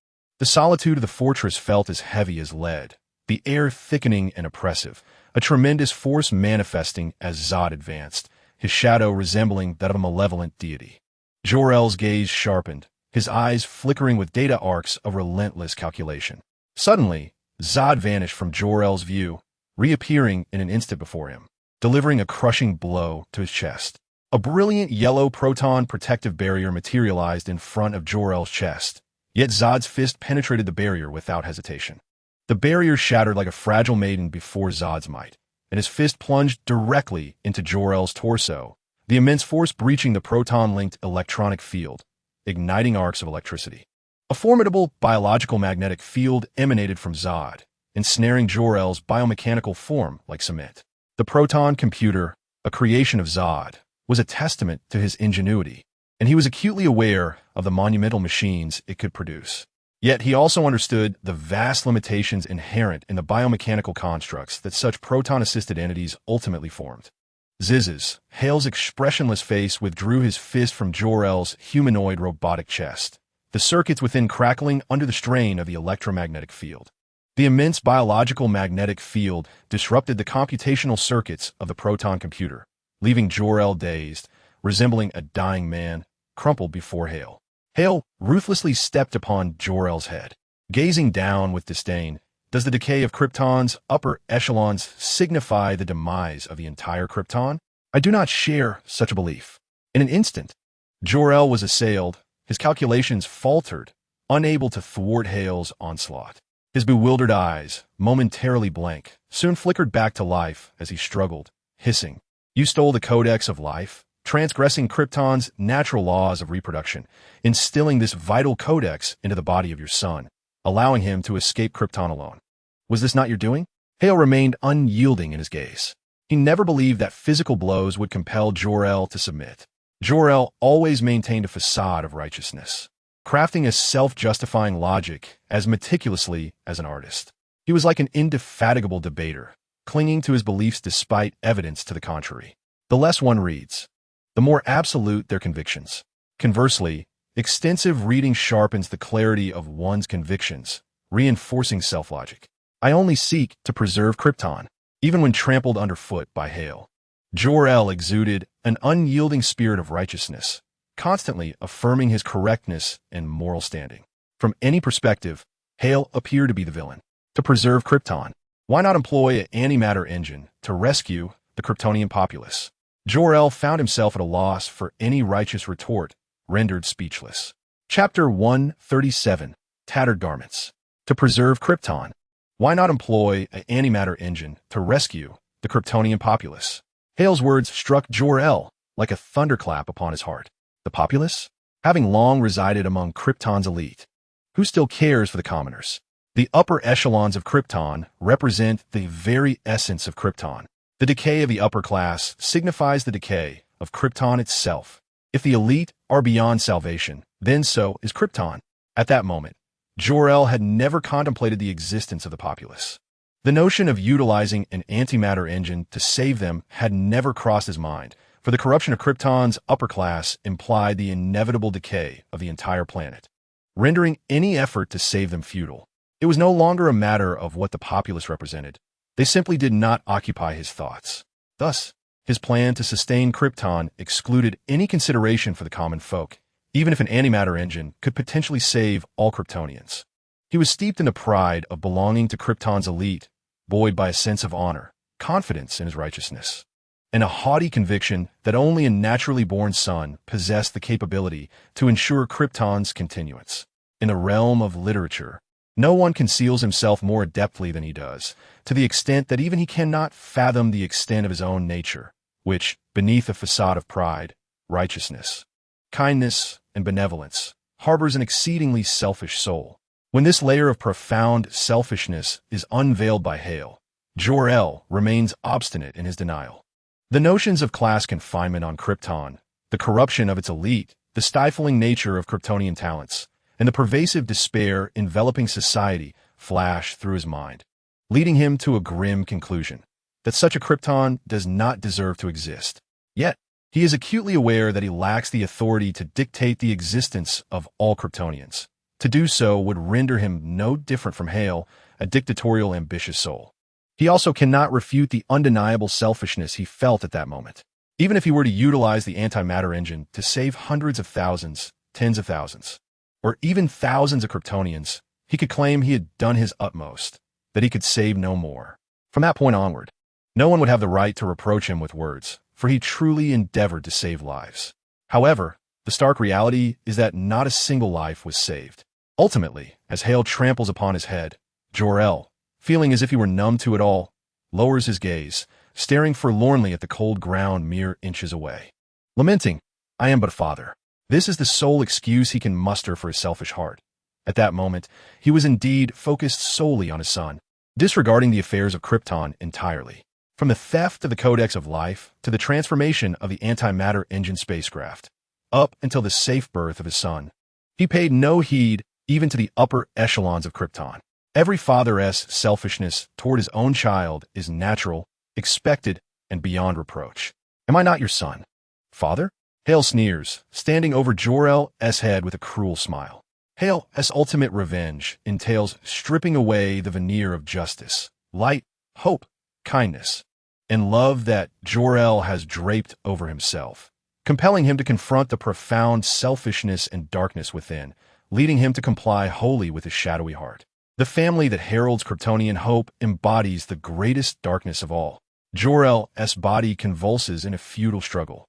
the solitude of the fortress felt as heavy as lead, the air thickening and oppressive, a tremendous force manifesting as Zod advanced, his shadow resembling that of a malevolent deity. Jor-El's gaze sharpened, his eyes flickering with data arcs of relentless calculation. Suddenly, Zod vanished from Jor-El's view, reappearing in an instant before him, delivering a crushing blow to his chest. A brilliant yellow proton protective barrier materialized in front of Jor-El's chest, yet Zod's fist penetrated the barrier without hesitation. The barrier shattered like a fragile maiden before Zod's might, and his fist plunged directly into Jor-El's torso, the immense force breaching the proton-linked electronic field, igniting arcs of electricity. A formidable biological magnetic field emanated from Zod, ensnaring Jor-El's biomechanical form like cement. The proton computer, a creation of Zod, was a testament to his ingenuity, and he was acutely aware of the monumental machines it could produce. Yet he also understood the vast limitations inherent in the biomechanical constructs that such proton-assisted entities ultimately formed. Zizzes. Hale's expressionless face withdrew his fist from Jor-El's humanoid robotic chest, the circuits within crackling under the strain of the electromagnetic field. The immense biological magnetic field disrupted the computational circuits of the proton computer, leaving Jor-El dazed, resembling a dying man, crumpled before Hale. Hale ruthlessly stepped upon Jor-El's head. Gazing down with disdain, does the decay of Krypton's upper echelons signify the demise of the entire Krypton? I do not share such a belief. In an instant, Jor-El was assailed, his calculations faltered, unable to thwart Hale's onslaught. His bewildered eyes, momentarily blank, soon flickered back to life as he struggled, hissing, "You stole the codex of life, transgressing Krypton's natural laws of reproduction, instilling this vital codex into the body of your son, allowing him to escape Krypton alone. Was this not your doing?" Hale remained unyielding in his gaze. He never believed that physical blows would compel Jor-El to submit. Jor-El always maintained a facade of righteousness, crafting a self-justifying logic as meticulously as an artist. He was like an indefatigable debater, clinging to his beliefs despite evidence to the contrary. The less one reads, the more absolute their convictions. Conversely, extensive reading sharpens the clarity of one's convictions, reinforcing self-logic. I only seek to preserve Krypton, even when trampled underfoot by Hale. Jor-El exuded an unyielding spirit of righteousness, constantly affirming his correctness and moral standing. From any perspective, Hale appeared to be the villain. To preserve Krypton, why not employ an antimatter engine to rescue the Kryptonian populace? Jor-El found himself at a loss for any righteous retort, rendered speechless. Chapter 137, Tattered Garments. To preserve Krypton, why not employ an antimatter engine to rescue the Kryptonian populace? Hale's words struck Jor-El like a thunderclap upon his heart. The populace? Having long resided among Krypton's elite, who still cares for the commoners? The upper echelons of Krypton represent the very essence of Krypton. The decay of the upper class signifies the decay of Krypton itself. If the elite are beyond salvation, then so is Krypton. At that moment, Jor-El had never contemplated the existence of the populace. The notion of utilizing an antimatter engine to save them had never crossed his mind, for the corruption of Krypton's upper class implied the inevitable decay of the entire planet, rendering any effort to save them futile. It was no longer a matter of what the populace represented. They simply did not occupy his thoughts. Thus, his plan to sustain Krypton excluded any consideration for the common folk, even if an antimatter engine could potentially save all Kryptonians. He was steeped in the pride of belonging to Krypton's elite, buoyed by a sense of honor, confidence in his righteousness, and a haughty conviction that only a naturally born son possessed the capability to ensure Krypton's continuance. In the realm of literature, no one conceals himself more adeptly than he does, to the extent that even he cannot fathom the extent of his own nature, which, beneath a facade of pride, righteousness, kindness, and benevolence, harbors an exceedingly selfish soul. When this layer of profound selfishness is unveiled by Hale, Jor-El remains obstinate in his denial. The notions of class confinement on Krypton, the corruption of its elite, the stifling nature of Kryptonian talents, and the pervasive despair enveloping society flash through his mind, leading him to a grim conclusion, that such a Krypton does not deserve to exist. Yet, he is acutely aware that he lacks the authority to dictate the existence of all Kryptonians. To do so would render him no different from Hale, a dictatorial, ambitious soul. He also cannot refute the undeniable selfishness he felt at that moment. Even if he were to utilize the antimatter engine to save hundreds of thousands, tens of thousands, or even thousands of Kryptonians, he could claim he had done his utmost, that he could save no more. From that point onward, no one would have the right to reproach him with words, for he truly endeavored to save lives. However, the stark reality is that not a single life was saved. Ultimately, as Hale tramples upon his head, Jor-El, feeling as if he were numb to it all, lowers his gaze, staring forlornly at the cold ground mere inches away. Lamenting, "I am but a father." This is the sole excuse he can muster for his selfish heart. At that moment, he was indeed focused solely on his son, disregarding the affairs of Krypton entirely. From the theft of the Codex of Life to the transformation of the antimatter engine spacecraft, up until the safe birth of his son, he paid no heed even to the upper echelons of Krypton. Every father's selfishness toward his own child is natural, expected, and beyond reproach. Am I not your son? Father? Hale sneers, standing over Jor-El's head with a cruel smile. Hale's ultimate revenge entails stripping away the veneer of justice, light, hope, kindness, and love that Jor-El has draped over himself, compelling him to confront the profound selfishness and darkness within, leading him to comply wholly with his shadowy heart. The family that heralds Kryptonian hope embodies the greatest darkness of all. Jor-El's body convulses in a futile struggle,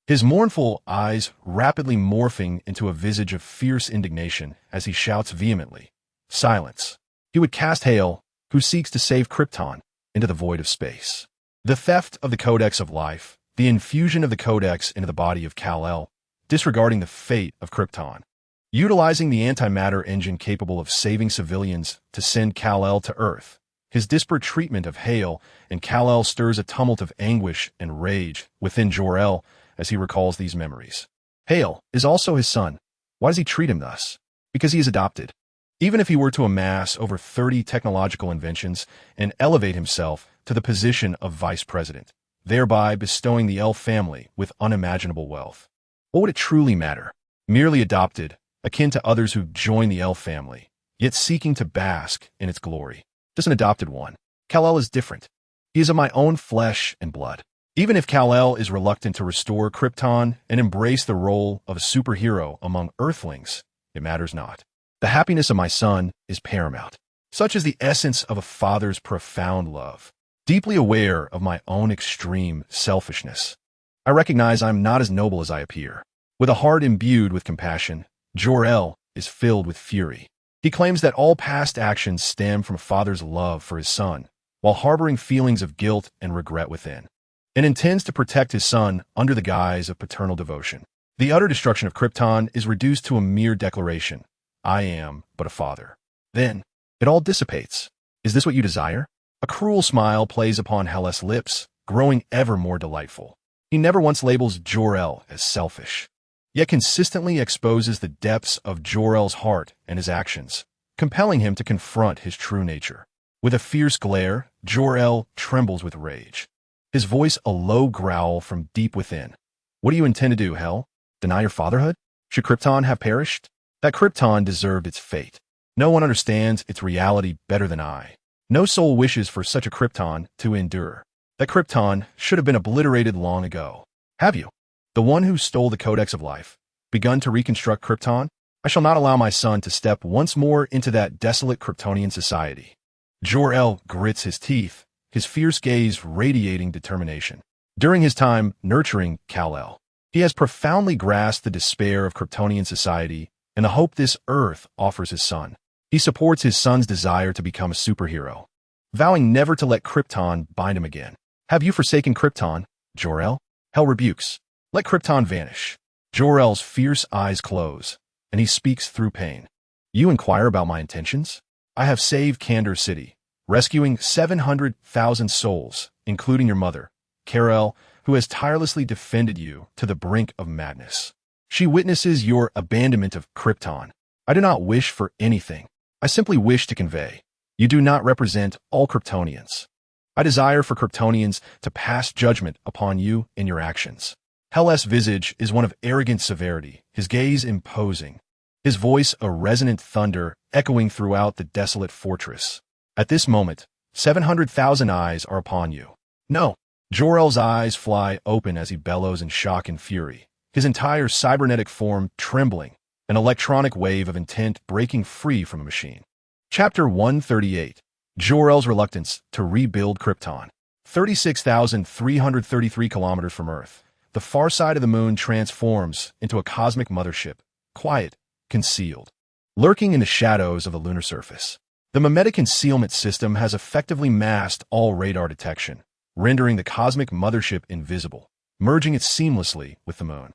his mournful eyes rapidly morphing into a visage of fierce indignation as he shouts vehemently, "Silence!" He would cast Hale, who seeks to save Krypton, into the void of space. The theft of the Codex of Life, the infusion of the Codex into the body of Kal-El, disregarding the fate of Krypton, utilizing the antimatter engine capable of saving civilians to send Kal-El to Earth. His disparate treatment of Hale and Kal-El stirs a tumult of anguish and rage within Jor-El as he recalls these memories. Hale is also his son. Why does he treat him thus? Because he is adopted. Even if he were to amass over 30 technological inventions and elevate himself to the position of vice president, thereby bestowing the elf family with unimaginable wealth, what would it truly matter? Merely adopted, akin to others who join the elf family, yet seeking to bask in its glory. Just an adopted one. Kal-El is different. He is of my own flesh and blood. Even if Kal-El is reluctant to restore Krypton and embrace the role of a superhero among Earthlings, it matters not. The happiness of my son is paramount. Such is the essence of a father's profound love. Deeply aware of my own extreme selfishness, I recognize I am not as noble as I appear. With a heart imbued with compassion, Jor-El is filled with fury. He claims that all past actions stem from a father's love for his son, while harboring feelings of guilt and regret within, and intends to protect his son under the guise of paternal devotion. The utter destruction of Krypton is reduced to a mere declaration, "I am but a father." Then, it all dissipates. Is this what you desire? A cruel smile plays upon Hale's lips, growing ever more delightful. He never once labels Jor-El as selfish, yet consistently exposes the depths of Jor-El's heart and his actions, compelling him to confront his true nature. With a fierce glare, Jor-El trembles with rage, his voice a low growl from deep within. What do you intend to do, Hel? Deny your fatherhood? Should Krypton have perished? That Krypton deserved its fate. No one understands its reality better than I. No soul wishes for such a Krypton to endure. That Krypton should have been obliterated long ago. Have you, the one who stole the Codex of Life, begun to reconstruct Krypton? I shall not allow my son to step once more into that desolate Kryptonian society. Jor-El grits his teeth, his fierce gaze radiating determination. During his time nurturing Kal-El, he has profoundly grasped the despair of Kryptonian society and the hope this Earth offers his son. He supports his son's desire to become a superhero, vowing never to let Krypton bind him again. Have you forsaken Krypton, Jor-El? Hel rebukes. Let Krypton vanish. Jor-El's fierce eyes close, and he speaks through pain. You inquire about my intentions? I have saved Kandor City, rescuing 700,000 souls, including your mother, Kal-El, who has tirelessly defended you to the brink of madness. She witnesses your abandonment of Krypton. I do not wish for anything. I simply wish to convey, you do not represent all Kryptonians. I desire for Kryptonians to pass judgment upon you in your actions. Hel's visage is one of arrogant severity, his gaze imposing, his voice a resonant thunder echoing throughout the desolate fortress. At this moment, 700,000 eyes are upon you. No. Jor-El's eyes fly open as he bellows in shock and fury, his entire cybernetic form trembling, an electronic wave of intent breaking free from a machine. Chapter 138. Jor-El's Reluctance to Rebuild Krypton. 36,333 kilometers from Earth, the far side of the moon transforms into a cosmic mothership, quiet, concealed, lurking in the shadows of the lunar surface. The mimetic concealment system has effectively masked all radar detection, rendering the cosmic mothership invisible, merging it seamlessly with the moon.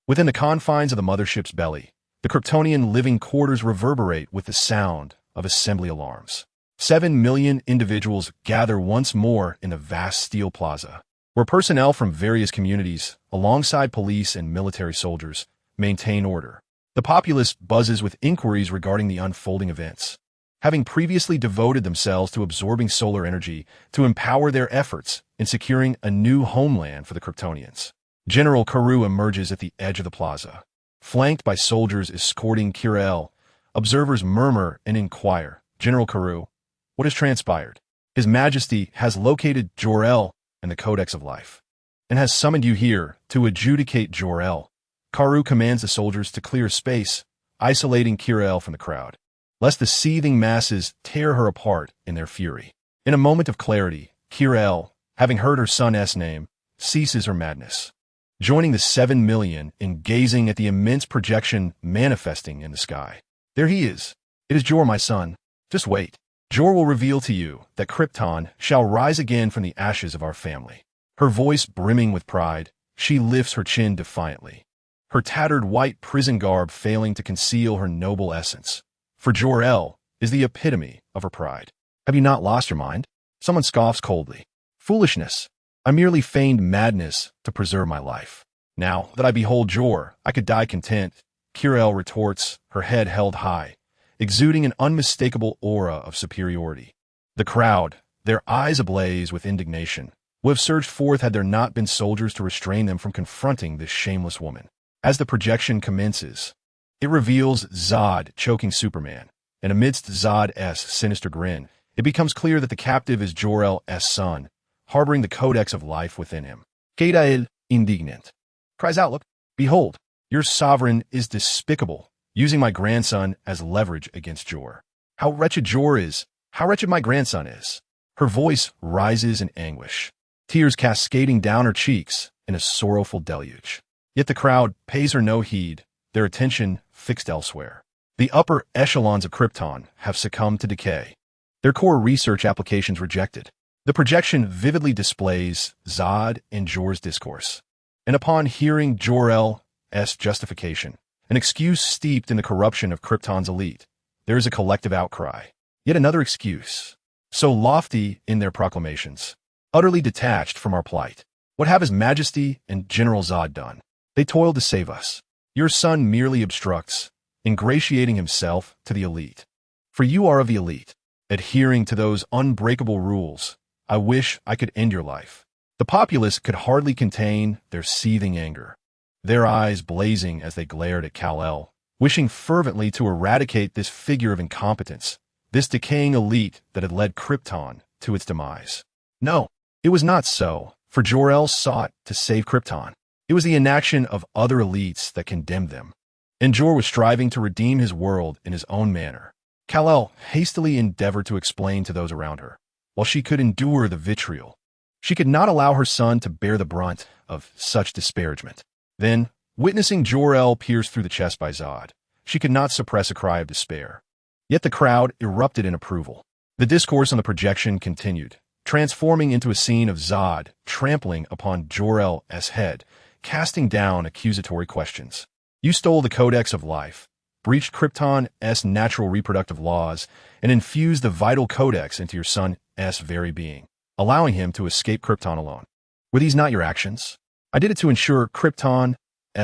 Within the confines of the mothership's belly, the Kryptonian living quarters reverberate with the sound of assembly alarms. 7 million individuals gather once more in the vast steel plaza, where personnel from various communities, alongside police and military soldiers, maintain order. The populace buzzes with inquiries regarding the unfolding events. having previously devoted themselves to absorbing solar energy to empower their efforts in securing a new homeland for the Kryptonians. General Karu emerges at the edge of the plaza. Flanked by soldiers escorting Kal-El, observers murmur and inquire, "General Karu, what has transpired?" His Majesty has located Jor-El and the Codex of Life, and has summoned you here to adjudicate Jor-El. Karu commands the soldiers to clear space, isolating Kal-El from the crowd, lest the seething masses tear her apart in their fury. In a moment of clarity, Kal-El, having heard her son's name, ceases her madness, joining the 7 million in gazing at the immense projection manifesting in the sky. There he is. It is Jor, my son. Just wait. Jor will reveal to you that Krypton shall rise again from the ashes of our family. Her voice brimming with pride, she lifts her chin defiantly, her tattered white prison garb failing to conceal her noble essence. For Jor-El is the epitome of her pride. Have you not lost your mind? Someone scoffs coldly. Foolishness. I merely feigned madness to preserve my life. Now that I behold Jor, I could die content, Kal-El retorts, her head held high, exuding an unmistakable aura of superiority. The crowd, their eyes ablaze with indignation, would have surged forth had there not been soldiers to restrain them from confronting this shameless woman. As the projection commences, it reveals Zod choking Superman, and amidst Zod's sinister grin, it becomes clear that the captive is Jor-El's son, harboring the Codex of Life within him. Exile, indignant, cries out, "Look, behold, your sovereign is despicable, using my grandson as leverage against Jor. How wretched Jor is, how wretched my grandson is." Her voice rises in anguish, tears cascading down her cheeks in a sorrowful deluge. Yet the crowd pays her no heed, their attention fixed elsewhere. The upper echelons of Krypton have succumbed to decay, their core research applications rejected. The projection vividly displays Zod and Jor's discourse, and upon hearing Jor-El's justification, an excuse steeped in the corruption of Krypton's elite, there is a collective outcry. Yet another excuse, so lofty in their proclamations, utterly detached from our plight. What have His Majesty and General Zod done? They toiled to save us. Your son merely obstructs, ingratiating himself to the elite. For you are of the elite, adhering to those unbreakable rules. I wish I could end your life. The populace could hardly contain their seething anger, their eyes blazing as they glared at Kal-El, wishing fervently to eradicate this figure of incompetence, this decaying elite that had led Krypton to its demise. No, it was not so, for Jor-El sought to save Krypton. It was the inaction of other elites that condemned them, and Jor was striving to redeem his world in his own manner. Kal-El hastily endeavored to explain to those around her. While she could endure the vitriol, she could not allow her son to bear the brunt of such disparagement. Then, witnessing Jor-El pierced through the chest by Zod, she could not suppress a cry of despair. Yet the crowd erupted in approval. The discourse on the projection continued, transforming into a scene of Zod trampling upon Jor-El's head, casting down accusatory questions. You stole the Codex of Life, breached Krypton's natural reproductive laws, and infused the vital codex into your son's very being, allowing him to escape Krypton alone. Were these not your actions? I did it to ensure Krypton's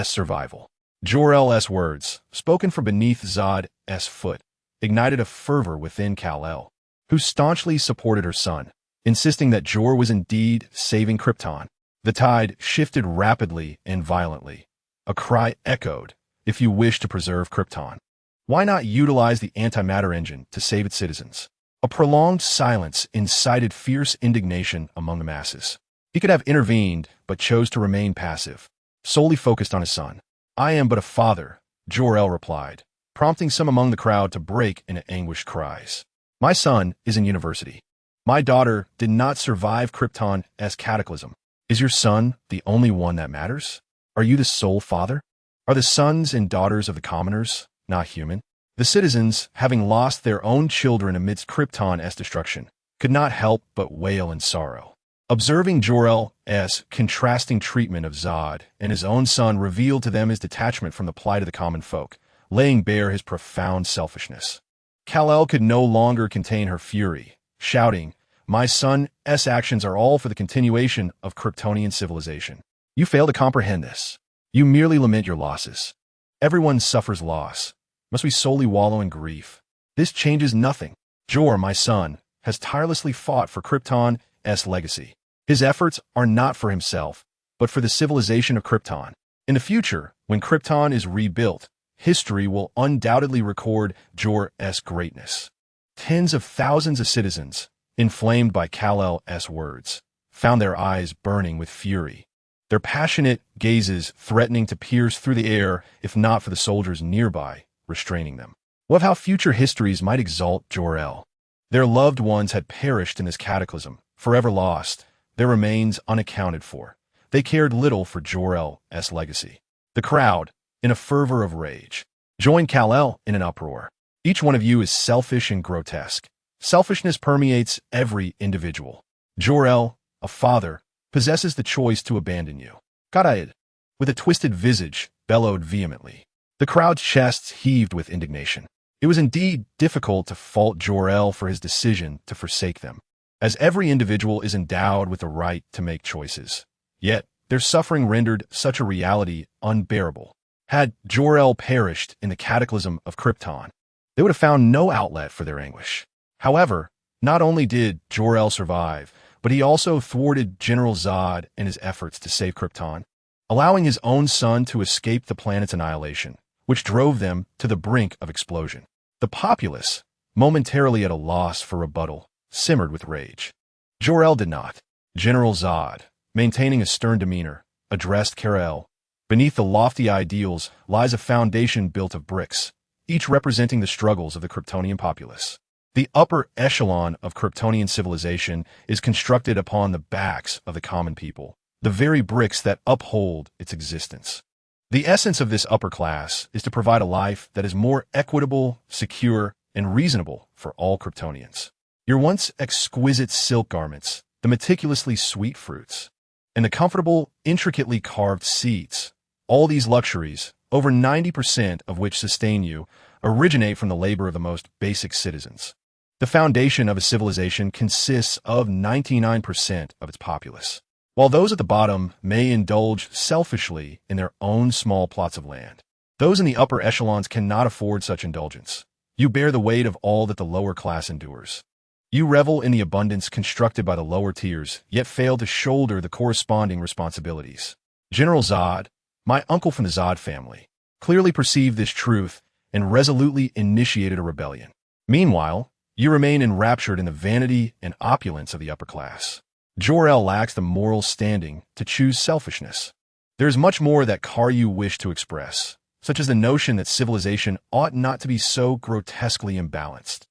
survival. Jor-El's words, spoken from beneath Zod's foot, ignited a fervor within Kal-El, who staunchly supported her son, insisting that Jor was indeed saving Krypton. The tide shifted rapidly and violently. A cry echoed, "If you wish to preserve Krypton, why not utilize the antimatter engine to save its citizens?" A prolonged silence incited fierce indignation among the masses. He could have intervened, but chose to remain passive, solely focused on his son. "I am but a father," Jor-El replied, prompting some among the crowd to break into anguished cries. "My son is in university. My daughter did not survive Krypton's cataclysm. Is your son the only one that matters? Are you the sole father? Are the sons and daughters of the commoners not human?" The citizens, having lost their own children amidst Krypton's destruction, could not help but wail in sorrow. Observing Jor-El's contrasting treatment of Zod and his own son revealed to them his detachment from the plight of the common folk, laying bare his profound selfishness. Kal-El could no longer contain her fury, shouting, "My son's actions are all for the continuation of Kryptonian civilization. You fail to comprehend this. You merely lament your losses. Everyone suffers loss. Must we solely wallow in grief? This changes nothing. Jor, my son, has tirelessly fought for Krypton's legacy. His efforts are not for himself, but for the civilization of Krypton. In the future, when Krypton is rebuilt, history will undoubtedly record Jor's greatness. Tens of thousands of citizens, inflamed by Kal-El's words, found their eyes burning with fury, their passionate gazes threatening to pierce through the air if not for the soldiers nearby, restraining them. What of how future histories might exalt Jor-El? Their loved ones had perished in this cataclysm, forever lost, their remains unaccounted for. They cared little for Jor-El's legacy. The crowd, in a fervor of rage, joined Kal-El in an uproar. Each one of you is selfish and grotesque. Selfishness permeates every individual. Jor-El, a father, possesses the choice to abandon you. Karaid, with a twisted visage, bellowed vehemently. The crowd's chests heaved with indignation. It was indeed difficult to fault Jor-El for his decision to forsake them, as every individual is endowed with the right to make choices. Yet, their suffering rendered such a reality unbearable. Had Jor-El perished in the cataclysm of Krypton, they would have found no outlet for their anguish. However, not only did Jor-El survive, but he also thwarted General Zod in his efforts to save Krypton, allowing his own son to escape the planet's annihilation, which drove them to the brink of explosion. The populace, momentarily at a loss for rebuttal, simmered with rage. Jor-El did not. General Zod, maintaining a stern demeanor, addressed Kal-El. Beneath the lofty ideals lies a foundation built of bricks, each representing the struggles of the Kryptonian populace. The upper echelon of Kryptonian civilization is constructed upon the backs of the common people, the very bricks that uphold its existence. The essence of this upper class is to provide a life that is more equitable, secure, and reasonable for all Kryptonians. Your once exquisite silk garments, the meticulously sweet fruits, and the comfortable, intricately carved seats, all these luxuries, over 90% of which sustain you, originate from the labor of the most basic citizens. The foundation of a civilization consists of 99% of its populace. While those at the bottom may indulge selfishly in their own small plots of land, those in the upper echelons cannot afford such indulgence. You bear the weight of all that the lower class endures. You revel in the abundance constructed by the lower tiers, yet fail to shoulder the corresponding responsibilities. General Zod, my uncle from the Zod family, clearly perceived this truth and resolutely initiated a rebellion. Meanwhile, you remain enraptured in the vanity and opulence of the upper class. Jor-El lacks the moral standing to choose selfishness. There is much more that Karyu wished to express, such as the notion that civilization ought not to be so grotesquely imbalanced.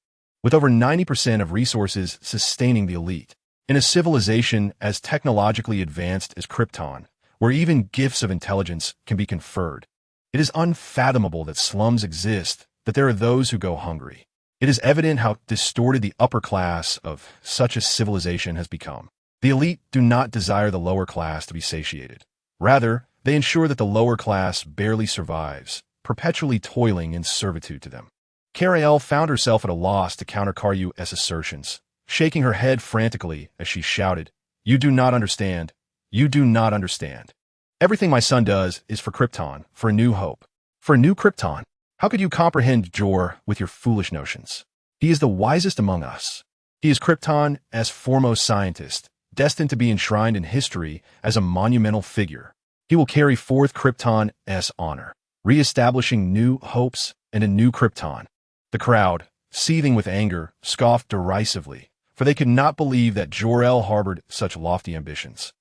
With over 90% of resources sustaining the elite, in a civilization as technologically advanced as Krypton, where even gifts of intelligence can be conferred, it is unfathomable that slums exist, that there are those who go hungry. It is evident how distorted the upper class of such a civilization has become. The elite do not desire the lower class to be satiated. Rather, they ensure that the lower class barely survives, perpetually toiling in servitude to them. Kal-El found herself at a loss to counter Karyu's assertions, shaking her head frantically as she shouted, "You do not understand. You do not understand. Everything my son does is for Krypton, for a new hope. For a new Krypton. How could you comprehend Jor with your foolish notions? He is the wisest among us. He is Krypton's foremost scientist, destined to be enshrined in history as a monumental figure. He will carry forth Krypton's honor, re-establishing new hopes and a new Krypton." The crowd, seething with anger, scoffed derisively, for they could not believe that Jor-El harbored such lofty ambitions.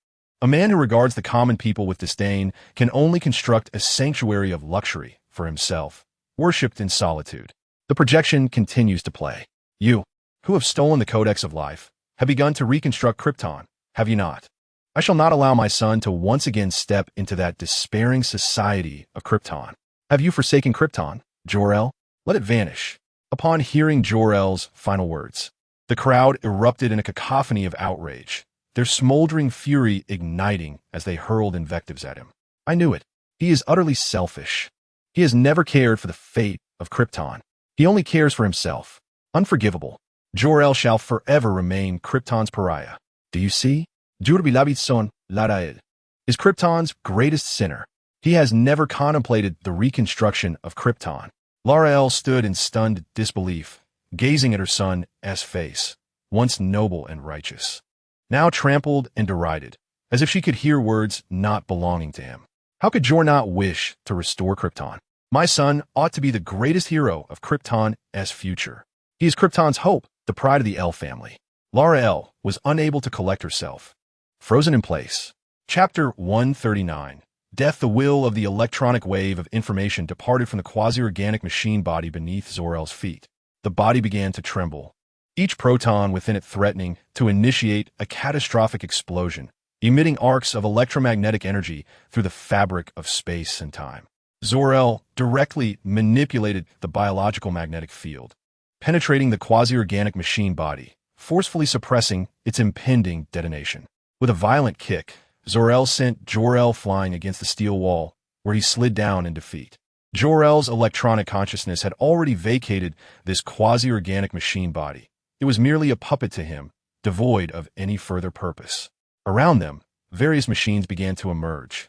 A man who regards the common people with disdain can only construct a sanctuary of luxury for himself, worshipped in solitude. The projection continues to play. You, who have stolen the Codex of Life, have begun to reconstruct Krypton, have you not? I shall not allow my son to once again step into that despairing society of Krypton. Have you forsaken Krypton, Jor-El? Let it vanish. Upon hearing Jor-El's final words, the crowd erupted in a cacophony of outrage, their smoldering fury igniting as they hurled invectives at him. I knew it. He is utterly selfish. He has never cared for the fate of Krypton. He only cares for himself. Unforgivable. Jor-El shall forever remain Krypton's pariah. Do you see? Jurbilabitson Larael is Krypton's greatest sinner. He has never contemplated the reconstruction of Krypton. Larael stood in stunned disbelief, gazing at her son's face, once noble and righteous, now trampled and derided, as if she could hear words not belonging to him. How could Jor not wish to restore Krypton? My son ought to be the greatest hero of Krypton's future. He is Krypton's hope, the pride of the L family. Lara-El was unable to collect herself. Frozen in place. Chapter 139. Death. The will of the electronic wave of information departed from the quasi-organic machine body beneath Zor-El's feet. The body began to tremble, each proton within it threatening to initiate a catastrophic explosion, emitting arcs of electromagnetic energy through the fabric of space and time. Zor-El directly manipulated the biological magnetic field, penetrating the quasi-organic machine body, forcefully suppressing its impending detonation. With a violent kick, Zor-El sent Jor-El flying against the steel wall, where he slid down in defeat. Jor-El's electronic consciousness had already vacated this quasi-organic machine body. It was merely a puppet to him, devoid of any further purpose. Around them, various machines began to emerge,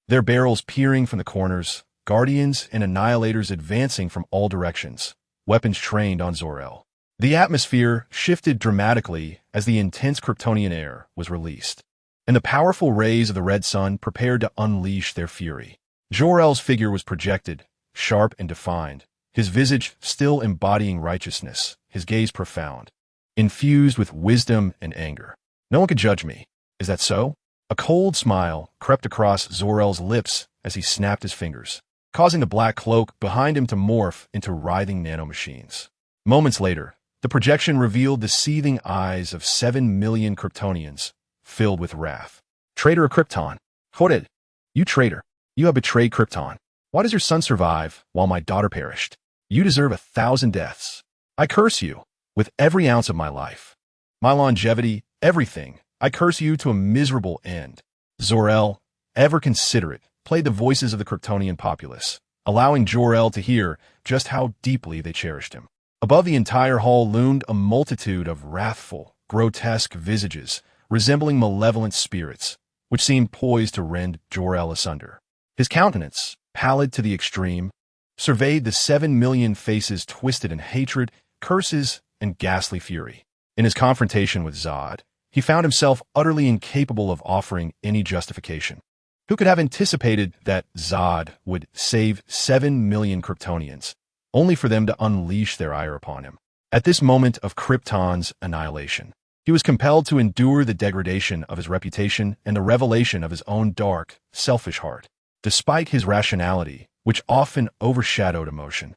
their barrels peering from the corners, guardians and annihilators advancing from all directions, weapons trained on Zor-El. The atmosphere shifted dramatically as the intense Kryptonian air was released, and the powerful rays of the red sun prepared to unleash their fury. Jor-El's figure was projected, sharp and defined, his visage still embodying righteousness, his gaze profound, infused with wisdom and anger. No one could judge me. Is that so? A cold smile crept across Zor-El's lips as he snapped his fingers, causing the black cloak behind him to morph into writhing nanomachines. Moments later, the projection revealed the seething eyes of 7 million Kryptonians, filled with wrath. Traitor of Krypton! Horid! You traitor! You have betrayed Krypton. Why does your son survive while my daughter perished? You deserve 1,000 deaths. I curse you with every ounce of my life. My longevity, everything. I curse you to a miserable end. Zor-El, ever considerate, played the voices of the Kryptonian populace, allowing Jor-El to hear just how deeply they cherished him. Above the entire hall loomed a multitude of wrathful, grotesque visages, resembling malevolent spirits, which seemed poised to rend Jor-El asunder. His countenance, pallid to the extreme, surveyed the 7 million faces twisted in hatred, curses, and ghastly fury. In his confrontation with Zod, he found himself utterly incapable of offering any justification. Who could have anticipated that Zod would save 7 million Kryptonians, only for them to unleash their ire upon him? At this moment of Krypton's annihilation, he was compelled to endure the degradation of his reputation and the revelation of his own dark, selfish heart. Despite his rationality, which often overshadowed emotion,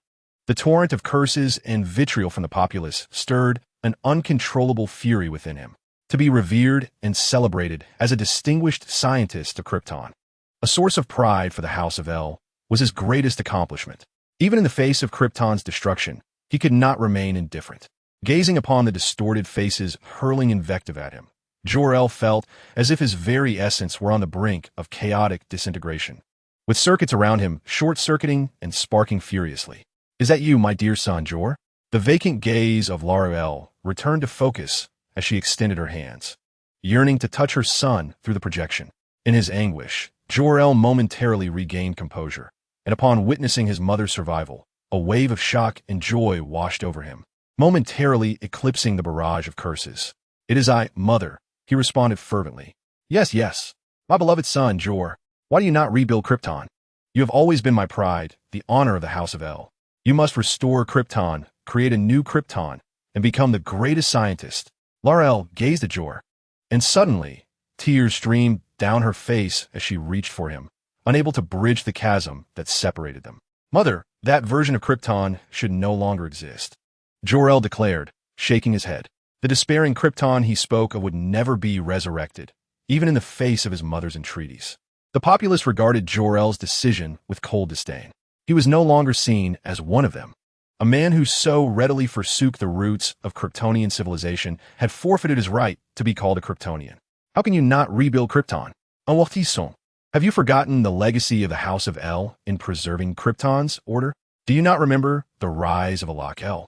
the torrent of curses and vitriol from the populace stirred an uncontrollable fury within him. To be revered and celebrated as a distinguished scientist of Krypton, a source of pride for the House of El, was his greatest accomplishment. Even in the face of Krypton's destruction, he could not remain indifferent. Gazing upon the distorted faces hurling invective at him, Jor-El felt as if his very essence were on the brink of chaotic disintegration, with circuits around him short-circuiting and sparking furiously. Is that you, my dear son, Jor? The vacant gaze of Lara-El returned to focus as she extended her hands, yearning to touch her son through the projection. In his anguish, Jor-El momentarily regained composure, and upon witnessing his mother's survival, a wave of shock and joy washed over him, momentarily eclipsing the barrage of curses. It is I, mother, he responded fervently. Yes, yes, my beloved son, Jor. Why do you not rebuild Krypton? You have always been my pride, the honor of the House of El. You must restore Krypton, create a new Krypton, and become the greatest scientist. Lara-El gazed at Jor, and suddenly, tears streamed down her face as she reached for him, unable to bridge the chasm that separated them. Mother, that version of Krypton should no longer exist, Jor-El declared, shaking his head. The despairing Krypton he spoke of would never be resurrected, even in the face of his mother's entreaties. The populace regarded Jor-El's decision with cold disdain. He was no longer seen as one of them. A man who so readily forsook the roots of Kryptonian civilization had forfeited his right to be called a Kryptonian. How can you not rebuild Krypton? Enwartissons. Have you forgotten the legacy of the House of El in preserving Krypton's order? Do you not remember the rise of Alak-El,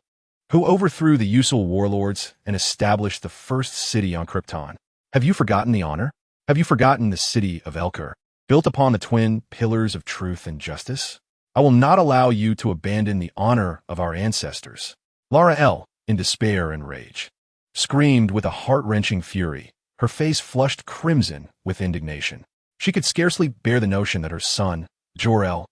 who overthrew the Usul warlords and established the first city on Krypton? Have you forgotten the honor? Have you forgotten the city of Elkur, built upon the twin pillars of truth and justice? I will not allow you to abandon the honor of our ancestors. Lara-El, in despair and rage, screamed with a heart-wrenching fury, her face flushed crimson with indignation. She could scarcely bear the notion that her son, Jor-El,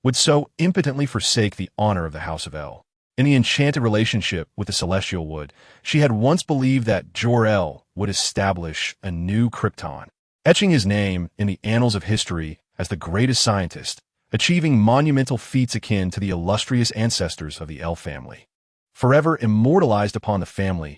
would so impotently forsake the honor of the House of El. In the enchanted relationship with the Celestial Wood, she had once believed that Jor-El would establish a new Krypton, etching his name in the annals of history as the greatest scientist, achieving monumental feats akin to the illustrious ancestors of the El family, forever immortalized upon the family's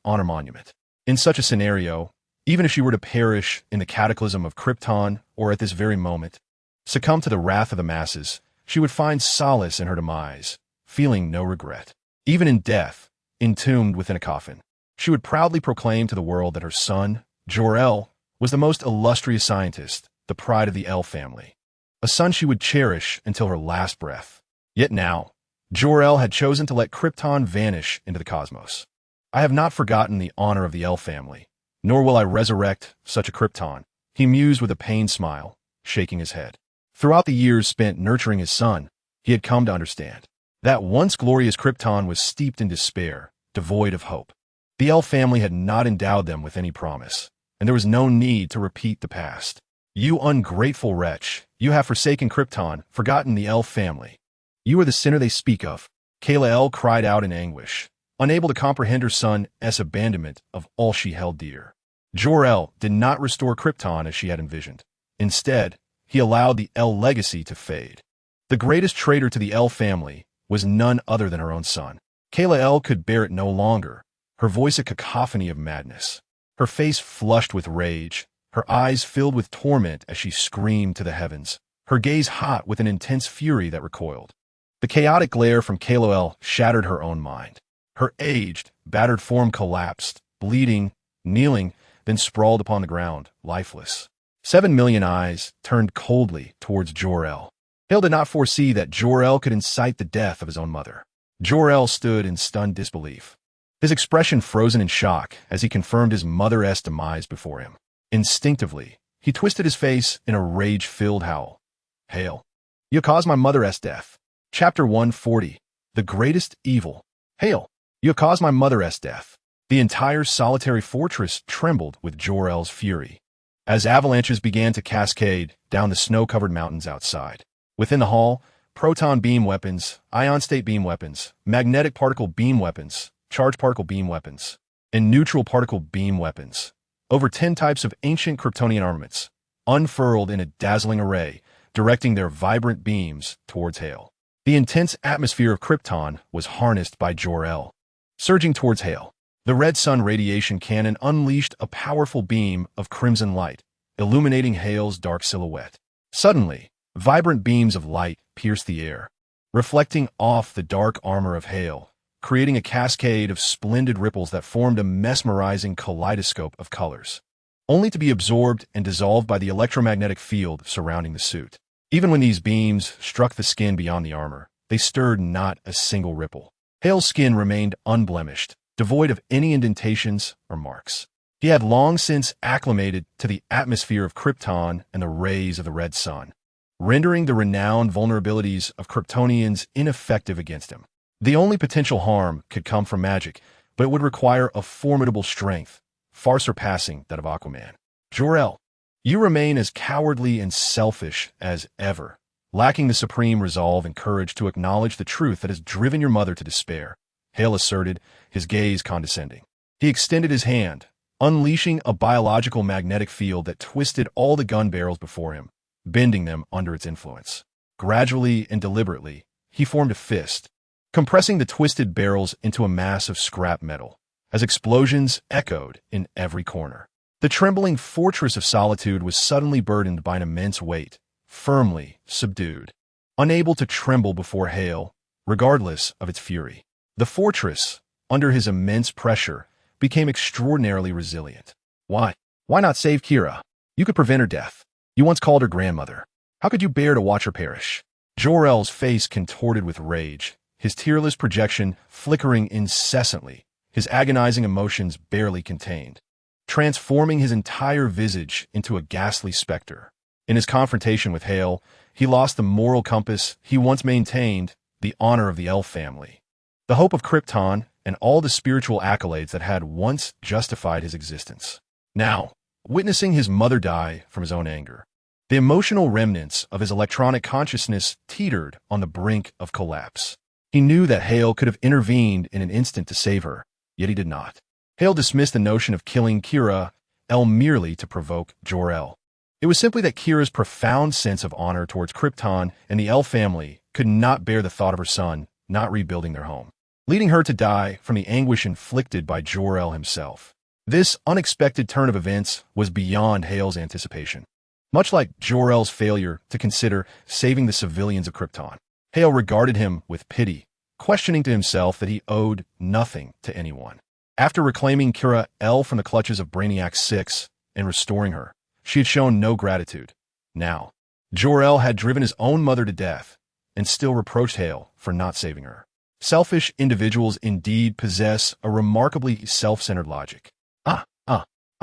honor monument. In such a scenario, even if she were to perish in the cataclysm of Krypton or at this very moment, succumb to the wrath of the masses, she would find solace in her demise, feeling no regret. Even in death, entombed within a coffin, she would proudly proclaim to the world that her son, Jor-El, was the most illustrious scientist, the pride of the El family, a son she would cherish until her last breath. Yet now, Jor-El had chosen to let Krypton vanish into the cosmos. I have not forgotten the honor of the El family, nor will I resurrect such a Krypton, he mused with a pained smile, shaking his head. Throughout the years spent nurturing his son, he had come to understand that once glorious Krypton was steeped in despair, devoid of hope. The El family had not endowed them with any promise, and there was no need to repeat the past. You ungrateful wretch, you have forsaken Krypton, forgotten the El family. You are the sinner they speak of. Kal-El cried out in anguish, unable to comprehend her son's abandonment of all she held dear. Jor-El did not restore Krypton as she had envisioned. Instead, he allowed the El legacy to fade. The greatest traitor to the El family was none other than her own son. Kal-El could bear it no longer, her voice a cacophony of madness. Her face flushed with rage, her eyes filled with torment as she screamed to the heavens, her gaze hot with an intense fury that recoiled. The chaotic glare from Kal-El shattered her own mind. Her aged, battered form collapsed, bleeding, kneeling, then sprawled upon the ground, lifeless. 7 million eyes turned coldly towards Jor-El. Hale did not foresee that Jor-El could incite the death of his own mother. Jor-El stood in stunned disbelief, his expression frozen in shock as he confirmed his mother's demise before him. Instinctively, he twisted his face in a rage-filled howl. Hale, you caused my mother's death. Chapter 140, The Greatest Evil. Hale, you have caused my mother's death. The entire solitary fortress trembled with Jor-El's fury, as avalanches began to cascade down the snow-covered mountains outside. Within the hall, proton beam weapons, ion-state beam weapons, magnetic particle beam weapons, charged particle beam weapons, and neutral particle beam weapons, over 10 types of ancient Kryptonian armaments, unfurled in a dazzling array, directing their vibrant beams towards Hale. The intense atmosphere of Krypton was harnessed by Jor-El. Surging towards Hale, the red sun radiation cannon unleashed a powerful beam of crimson light, illuminating Hale's dark silhouette. Suddenly, vibrant beams of light pierced the air, reflecting off the dark armor of Hale, creating a cascade of splendid ripples that formed a mesmerizing kaleidoscope of colors, only to be absorbed and dissolved by the electromagnetic field surrounding the suit. Even when these beams struck the skin beyond the armor, they stirred not a single ripple. Hale's skin remained unblemished, devoid of any indentations or marks. He had long since acclimated to the atmosphere of Krypton and the rays of the red sun, rendering the renowned vulnerabilities of Kryptonians ineffective against him. The only potential harm could come from magic, but it would require a formidable strength, far surpassing that of Aquaman. Jor-El, you remain as cowardly and selfish as ever, lacking the supreme resolve and courage to acknowledge the truth that has driven your mother to despair, Hale asserted, his gaze condescending. He extended his hand, unleashing a biological magnetic field that twisted all the gun barrels before him, bending them under its influence. Gradually and deliberately, he formed a fist, compressing the twisted barrels into a mass of scrap metal, as explosions echoed in every corner. The trembling fortress of solitude was suddenly burdened by an immense weight, firmly subdued, unable to tremble before Hale, regardless of its fury. The fortress, under his immense pressure, became extraordinarily resilient. Why? Why not save Kira? You could prevent her death. You once called her grandmother. How could you bear to watch her perish? Jor-El's face contorted with rage, his tearless projection flickering incessantly, his agonizing emotions barely contained, transforming his entire visage into a ghastly specter. In his confrontation with Hale, he lost the moral compass he once maintained, the honor of the El family. The hope of Krypton and all the spiritual accolades that had once justified his existence. Now, witnessing his mother die from his own anger, the emotional remnants of his electronic consciousness teetered on the brink of collapse. He knew that Hale could have intervened in an instant to save her, yet he did not. Hale dismissed the notion of killing Kira L merely to provoke Jor-El. It was simply that Kira's profound sense of honor towards Krypton and the L family could not bear the thought of her son not rebuilding their home, leading her to die from the anguish inflicted by Jor-El himself. This unexpected turn of events was beyond Hale's anticipation. Much like Jor-El's failure to consider saving the civilians of Krypton, Hale regarded him with pity, questioning to himself that he owed nothing to anyone. After reclaiming Kira L from the clutches of Brainiac 6 and restoring her, she had shown no gratitude. Now, Jor-El had driven his own mother to death and still reproached Hale for not saving her. Selfish individuals indeed possess a remarkably self-centered logic.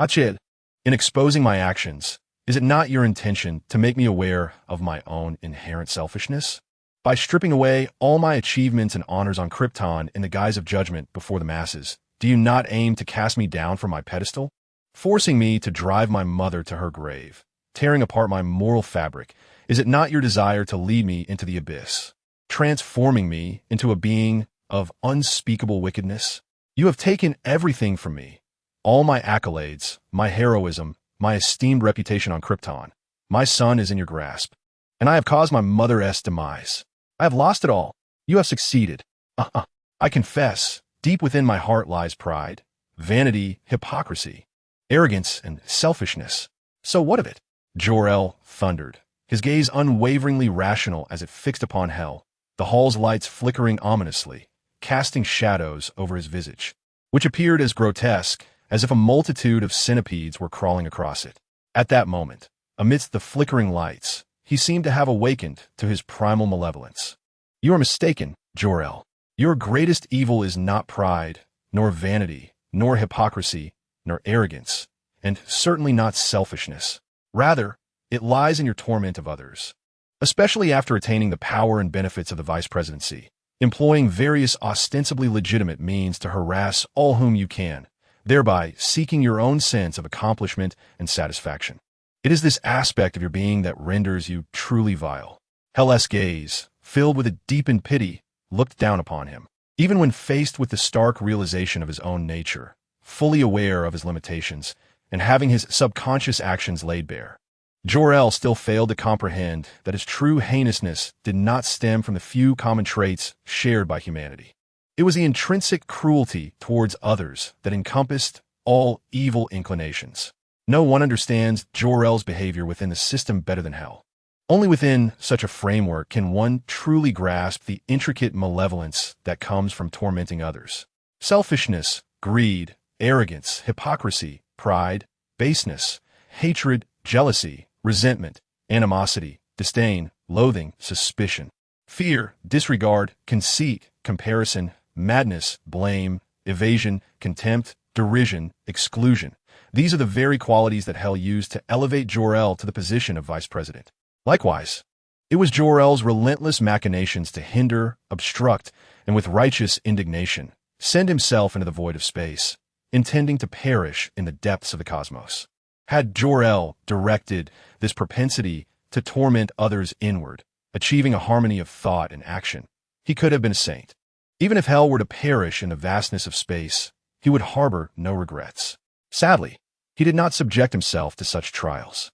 Chill. In exposing my actions, is it not your intention to make me aware of my own inherent selfishness? By stripping away all my achievements and honors on Krypton in the guise of judgment before the masses, do you not aim to cast me down from my pedestal? Forcing me to drive my mother to her grave, tearing apart my moral fabric, is it not your desire to lead me into the abyss, transforming me into a being of unspeakable wickedness? You have taken everything from me, all my accolades, my heroism, my esteemed reputation on Krypton. My son is in your grasp, and I have caused my mother's demise. I have lost it all. You have succeeded. I confess, deep within my heart lies pride, vanity, hypocrisy, arrogance, and selfishness. So what of it? Jor-El thundered, his gaze unwaveringly rational as it fixed upon Hell, the hall's lights flickering ominously, casting shadows over his visage, which appeared as grotesque as if a multitude of centipedes were crawling across it. At that moment, amidst the flickering lights, he seemed to have awakened to his primal malevolence. You are mistaken, Jor-El. Your greatest evil is not pride, nor vanity, nor hypocrisy, nor arrogance, and certainly not selfishness. Rather, it lies in your torment of others, especially after attaining the power and benefits of the vice presidency, employing various ostensibly legitimate means to harass all whom you can, thereby seeking your own sense of accomplishment and satisfaction. It is this aspect of your being that renders you truly vile. Hell's gaze, filled with a deepened pity, looked down upon him, even when faced with the stark realization of his own nature, fully aware of his limitations, and having his subconscious actions laid bare. Jor-El still failed to comprehend that his true heinousness did not stem from the few common traits shared by humanity. It was the intrinsic cruelty towards others that encompassed all evil inclinations. No one understands Jor-El's behavior within the system better than Hell. Only within such a framework can one truly grasp the intricate malevolence that comes from tormenting others. Selfishness, greed, arrogance, hypocrisy, pride, baseness, hatred, jealousy, resentment, animosity, disdain, loathing, suspicion, fear, disregard, conceit, comparison, madness, blame, evasion, contempt, derision, exclusion. These are the very qualities that Hell used to elevate Jor-El to the position of vice president. Likewise, it was Jor-El's relentless machinations to hinder, obstruct, and with righteous indignation, send himself into the void of space, intending to perish in the depths of the cosmos. Had Jor-El directed this propensity to torment others inward, achieving a harmony of thought and action, he could have been a saint. Even if Hell were to perish in the vastness of space, he would harbor no regrets. Sadly, he did not subject himself to such trials.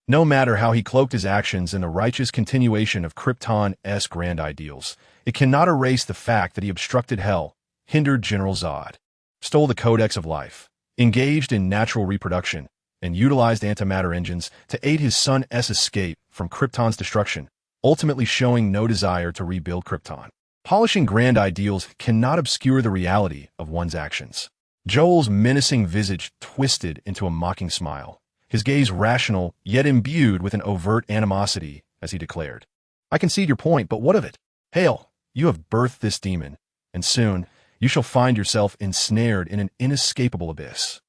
No matter how he cloaked his actions in the righteous continuation of Krypton-esque grand ideals, it cannot erase the fact that he obstructed Hell, hindered General Zod, stole the Codex of Life, engaged in natural reproduction, and utilized antimatter engines to aid his son's escape from Krypton's destruction, ultimately showing no desire to rebuild Krypton. Polishing grand ideals cannot obscure the reality of one's actions. Joel's menacing visage twisted into a mocking smile, his gaze rational yet imbued with an overt animosity as he declared, "I concede your point, but what of it? Hail, you have birthed this demon, and soon you shall find yourself ensnared in an inescapable abyss.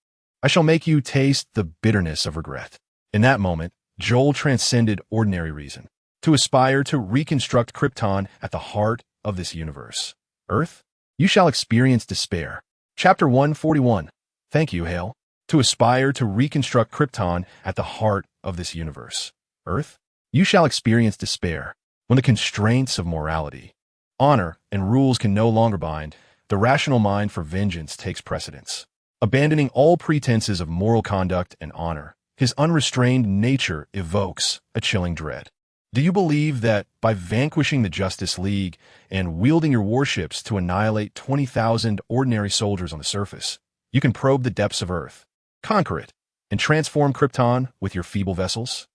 I shall make you taste the bitterness of regret." In that moment, Joel transcended ordinary reason, to aspire to reconstruct Krypton at the heart of this universe. Earth? you shall experience despair. Chapter 141. Thank you, Hale. To aspire to reconstruct Krypton at the heart of this universe. Earth, you shall experience despair. When the constraints of morality, honor, and rules can no longer bind, the rational mind for vengeance takes precedence. Abandoning all pretenses of moral conduct and honor, his unrestrained nature evokes a chilling dread. Do you believe that by vanquishing the Justice League and wielding your warships to annihilate 20,000 ordinary soldiers on the surface, you can probe the depths of Earth, conquer it, and transform Krypton with your feeble vessels?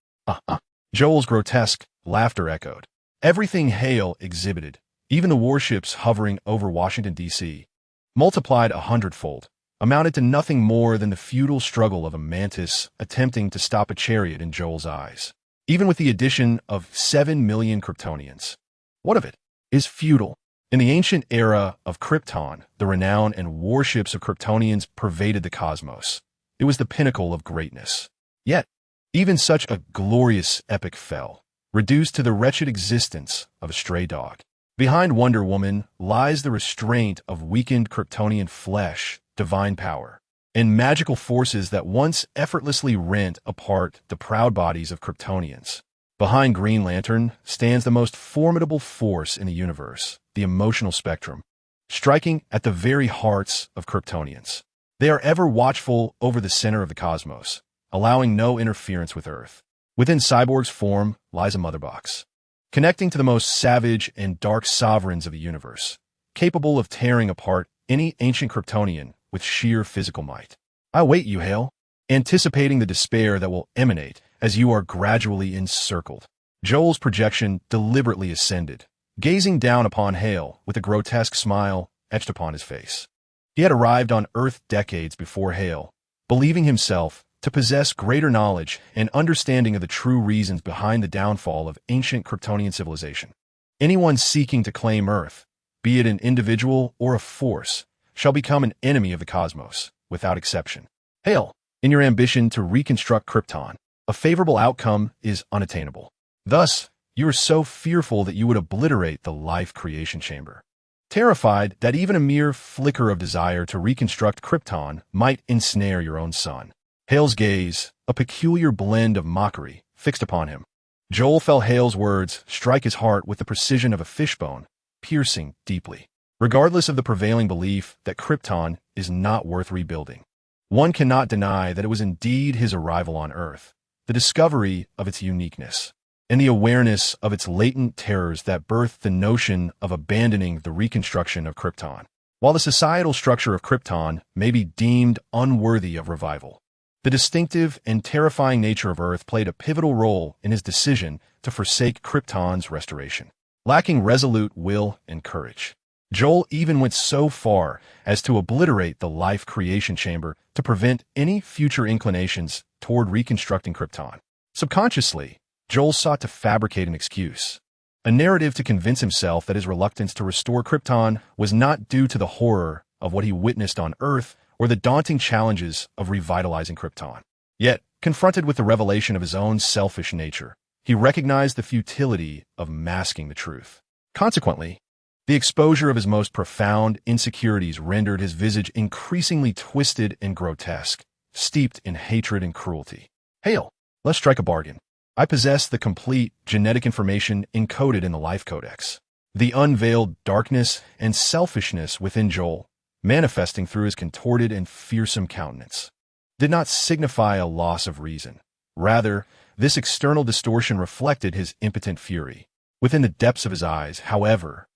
Joel's grotesque laughter echoed. Everything Hale exhibited, even the warships hovering over Washington, D.C., multiplied 100-fold, amounted to nothing more than the futile struggle of a mantis attempting to stop a chariot in Joel's eyes. Even with the addition of 7 million Kryptonians, what of it is futile? In the ancient era of Krypton, the renown and warships of Kryptonians pervaded the cosmos. It was the pinnacle of greatness. Yet, even such a glorious epic fell, reduced to the wretched existence of a stray dog. Behind Wonder Woman lies the restraint of weakened Kryptonian flesh, divine power, and magical forces that once effortlessly rent apart the proud bodies of Kryptonians. Behind Green Lantern stands the most formidable force in the universe, the emotional spectrum, striking at the very hearts of Kryptonians. They are ever watchful over the center of the cosmos, allowing no interference with Earth. Within Cyborg's form lies a mother box, connecting to the most savage and dark sovereigns of the universe, capable of tearing apart any ancient Kryptonian with sheer physical might. I wait you, Hale, anticipating the despair that will emanate as you are gradually encircled. Joel's projection deliberately ascended, gazing down upon Hale with a grotesque smile etched upon his face. He had arrived on Earth decades before Hale, believing himself to possess greater knowledge and understanding of the true reasons behind the downfall of ancient Kryptonian civilization. Anyone seeking to claim Earth, be it an individual or a force, shall become an enemy of the cosmos, without exception. Hale, in your ambition to reconstruct Krypton, a favorable outcome is unattainable. Thus, you are so fearful that you would obliterate the life creation chamber. Terrified that even a mere flicker of desire to reconstruct Krypton might ensnare your own son. Hale's gaze, a peculiar blend of mockery, fixed upon him. Joel felt Hale's words strike his heart with the precision of a fishbone, piercing deeply. Regardless of the prevailing belief that Krypton is not worth rebuilding, one cannot deny that it was indeed his arrival on Earth, the discovery of its uniqueness, and the awareness of its latent terrors that birthed the notion of abandoning the reconstruction of Krypton. While the societal structure of Krypton may be deemed unworthy of revival, the distinctive and terrifying nature of Earth played a pivotal role in his decision to forsake Krypton's restoration. Lacking resolute will and courage, Joel even went so far as to obliterate the life creation chamber to prevent any future inclinations toward reconstructing Krypton. Subconsciously, Joel sought to fabricate an excuse, a narrative to convince himself that his reluctance to restore Krypton was not due to the horror of what he witnessed on Earth or the daunting challenges of revitalizing Krypton. Yet, confronted with the revelation of his own selfish nature, he recognized the futility of masking the truth. Consequently, the exposure of his most profound insecurities rendered his visage increasingly twisted and grotesque, steeped in hatred and cruelty. Hale, let's strike a bargain. I possess the complete genetic information encoded in the Life Codex. The unveiled darkness and selfishness within Joel, manifesting through his contorted and fearsome countenance, did not signify a loss of reason. Rather, this external distortion reflected his impotent fury. Within the depths of his eyes, however,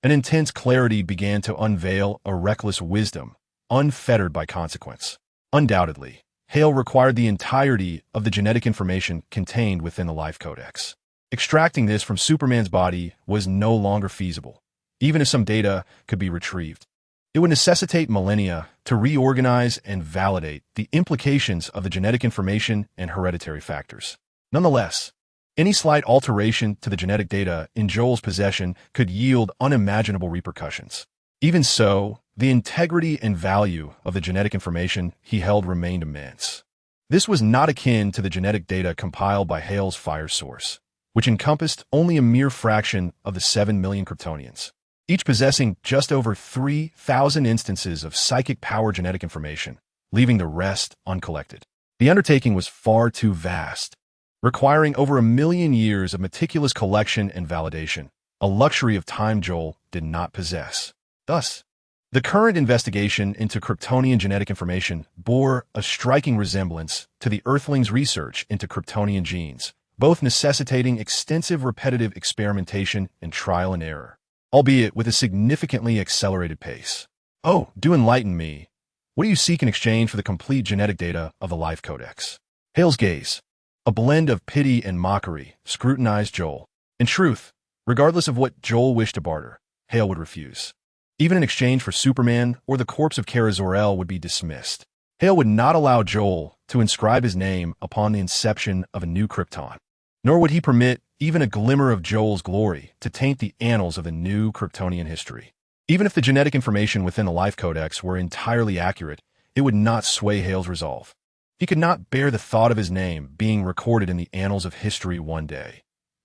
an intense clarity began to unveil a reckless wisdom, unfettered by consequence. Undoubtedly, Hale required the entirety of the genetic information contained within the Life Codex. Extracting this from Superman's body was no longer feasible, even if some data could be retrieved. It would necessitate millennia to reorganize and validate the implications of the genetic information and hereditary factors. Nonetheless, any slight alteration to the genetic data in Joel's possession could yield unimaginable repercussions. Even so, the integrity and value of the genetic information he held remained immense. This was not akin to the genetic data compiled by Hale's fire source, which encompassed only a mere fraction of the 7 million Kryptonians. each possessing just over 3,000 instances of psychic power genetic information, leaving the rest uncollected. The undertaking was far too vast, requiring over 1,000,000 years of meticulous collection and validation, a luxury of time Joel did not possess. Thus, the current investigation into Kryptonian genetic information bore a striking resemblance to the Earthlings' research into Kryptonian genes, both necessitating extensive repetitive experimentation and trial and error, albeit with a significantly accelerated pace. Oh, do enlighten me. What do you seek in exchange for the complete genetic data of the Life Codex? Hale's gaze, a blend of pity and mockery, scrutinized Joel. In truth, regardless of what Joel wished to barter, Hale would refuse. Even in exchange for Superman or the corpse of Kara Zor-El would be dismissed. Hale would not allow Joel to inscribe his name upon the inception of a new Krypton, nor would he permit even a glimmer of Joel's glory to taint the annals of the new Kryptonian history. Even if the genetic information within the Life Codex were entirely accurate, it would not sway Hale's resolve. He could not bear the thought of his name being recorded in the annals of history one day,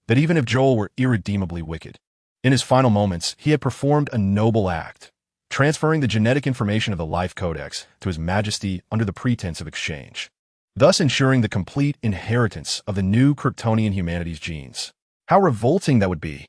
that even if Joel were irredeemably wicked. In his final moments, he had performed a noble act, transferring the genetic information of the Life Codex to His Majesty under the pretense of exchange, thus ensuring the complete inheritance of the new Kryptonian humanity's genes. How revolting that would be!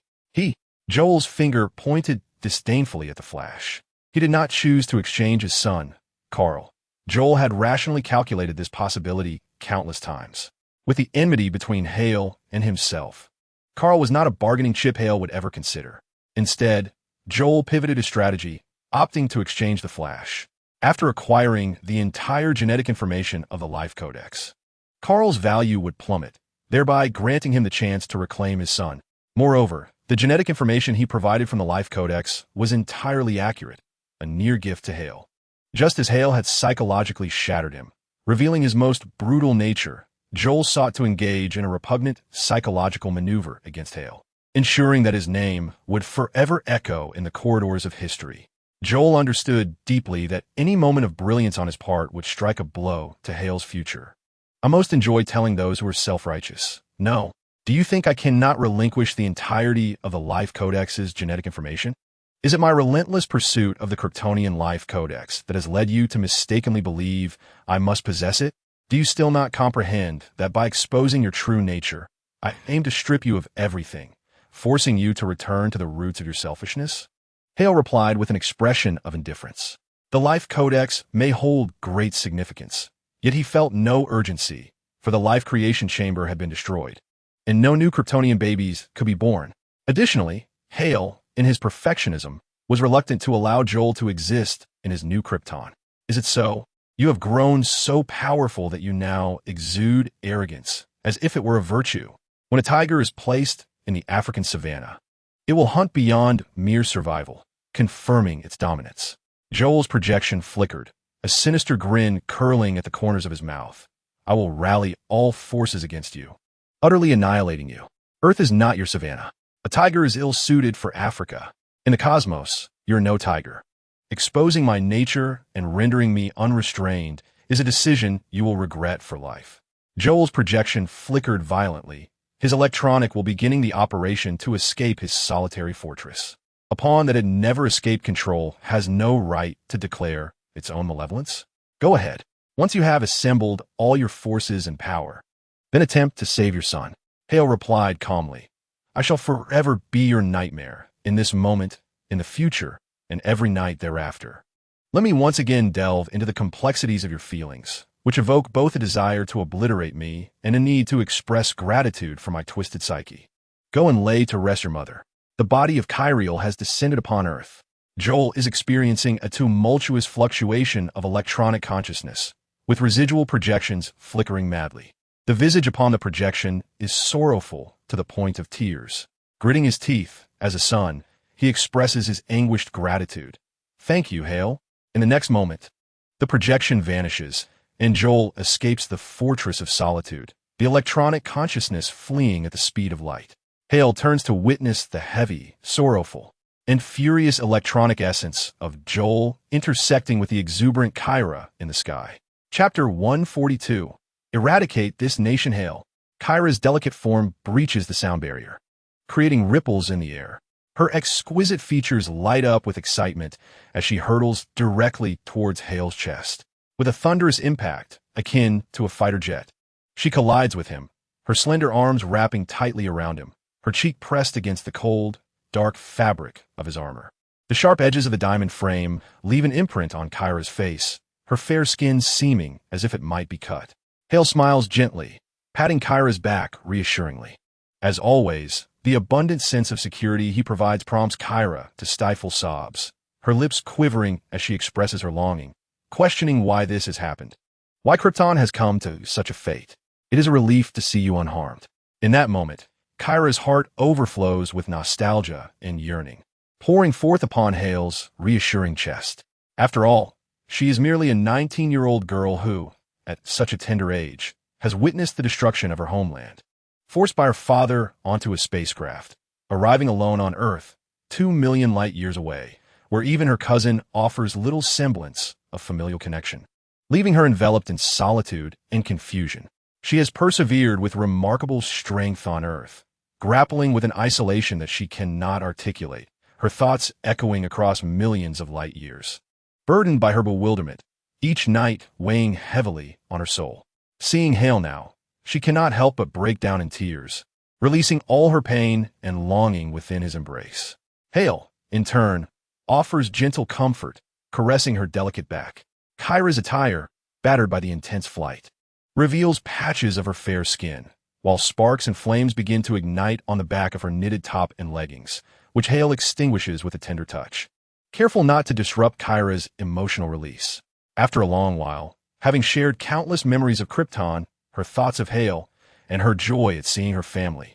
Joel's finger pointed disdainfully at the Flash. He did not choose to exchange his son, Carl. Joel had rationally calculated this possibility countless times. With the enmity between Hale and himself, Carl was not a bargaining chip Hale would ever consider. Instead, Joel pivoted his strategy, opting to exchange the Flash. After acquiring the entire genetic information of the Life Codex, Carl's value would plummet, thereby granting him the chance to reclaim his son. Moreover, the genetic information he provided from the Life Codex was entirely accurate, a near gift to Hale. Just as Hale had psychologically shattered him, revealing his most brutal nature, Joel sought to engage in a repugnant psychological maneuver against Hale, ensuring that his name would forever echo in the corridors of history. Joel understood deeply that any moment of brilliance on his part would strike a blow to Hale's future. I most enjoy telling those who are self-righteous, no. Do you think I cannot relinquish the entirety of the Life Codex's genetic information? Is it my relentless pursuit of the Kryptonian Life Codex that has led you to mistakenly believe I must possess it? Do you still not comprehend that by exposing your true nature, I aim to strip you of everything, forcing you to return to the roots of your selfishness? Hale replied with an expression of indifference. The Life Codex may hold great significance, yet he felt no urgency, for the life creation chamber had been destroyed, and no new Kryptonian babies could be born. Additionally, Hale, in his perfectionism, was reluctant to allow Joel to exist in his new Krypton. Is it so? You have grown so powerful that you now exude arrogance, as if it were a virtue. When a tiger is placed in the African savanna, it will hunt beyond mere survival, confirming its dominance. Joel's projection flickered, a sinister grin curling at the corners of his mouth. I will rally all forces against you, utterly annihilating you. Earth is not your savanna. A tiger is ill-suited for Africa. In the cosmos, you're no tiger. Exposing my nature and rendering me unrestrained is a decision you will regret for life. Joel's projection flickered violently, his electronic will beginning the operation to escape his solitary fortress. A pawn that had never escaped control has no right to declare its own malevolence. Go ahead. Once you have assembled all your forces and power, then attempt to save your son. Hale replied calmly. I shall forever be your nightmare, in this moment, in the future, and every night thereafter. Let me once again delve into the complexities of your feelings, which evoke both a desire to obliterate me and a need to express gratitude for my twisted psyche. Go and lay to rest your mother. The body of Kyriel has descended upon Earth. Joel is experiencing a tumultuous fluctuation of electronic consciousness, with residual projections flickering madly. The visage upon the projection is sorrowful to the point of tears. Gritting his teeth, as a son, he expresses his anguished gratitude. Thank you, Hale. In the next moment, the projection vanishes, and Joel escapes the fortress of solitude, the electronic consciousness fleeing at the speed of light. Hale turns to witness the heavy, sorrowful, and furious electronic essence of Joel intersecting with the exuberant Kyra in the sky. Chapter 142. Eradicate this nation. Hale. Kyra's delicate form breaches the sound barrier, creating ripples in the air. Her exquisite features light up with excitement as she hurtles directly towards Hale's chest. With a thunderous impact, akin to a fighter jet, she collides with him, her slender arms wrapping tightly around him, her cheek pressed against the cold, dark fabric of his armor. The sharp edges of the diamond frame leave an imprint on Kyra's face, her fair skin seeming as if it might be cut. Hale smiles gently, patting Kyra's back reassuringly. As always, the abundant sense of security he provides prompts Kyra to stifle sobs, her lips quivering as she expresses her longing, questioning why this has happened. Why Krypton has come to such a fate. It is a relief to see you unharmed. In that moment, Kyra's heart overflows with nostalgia and yearning, pouring forth upon Hale's reassuring chest. After all, she is merely a 19-year-old girl who, at such a tender age, has witnessed the destruction of her homeland. Forced by her father onto a spacecraft, arriving alone on Earth, 2 million light-years away, where even her cousin offers little semblance of familial connection, leaving her enveloped in solitude and confusion. She has persevered with remarkable strength on Earth, grappling with an isolation that she cannot articulate, her thoughts echoing across millions of light-years. Burdened by her bewilderment, each night weighing heavily on her soul. Seeing Hale now, she cannot help but break down in tears, releasing all her pain and longing within his embrace. Hale, in turn, offers gentle comfort, caressing her delicate back. Kyra's attire, battered by the intense flight, reveals patches of her fair skin, while sparks and flames begin to ignite on the back of her knitted top and leggings, which Hale extinguishes with a tender touch, careful not to disrupt Kyra's emotional release. After a long while, having shared countless memories of Krypton, her thoughts of Hale, and her joy at seeing her family,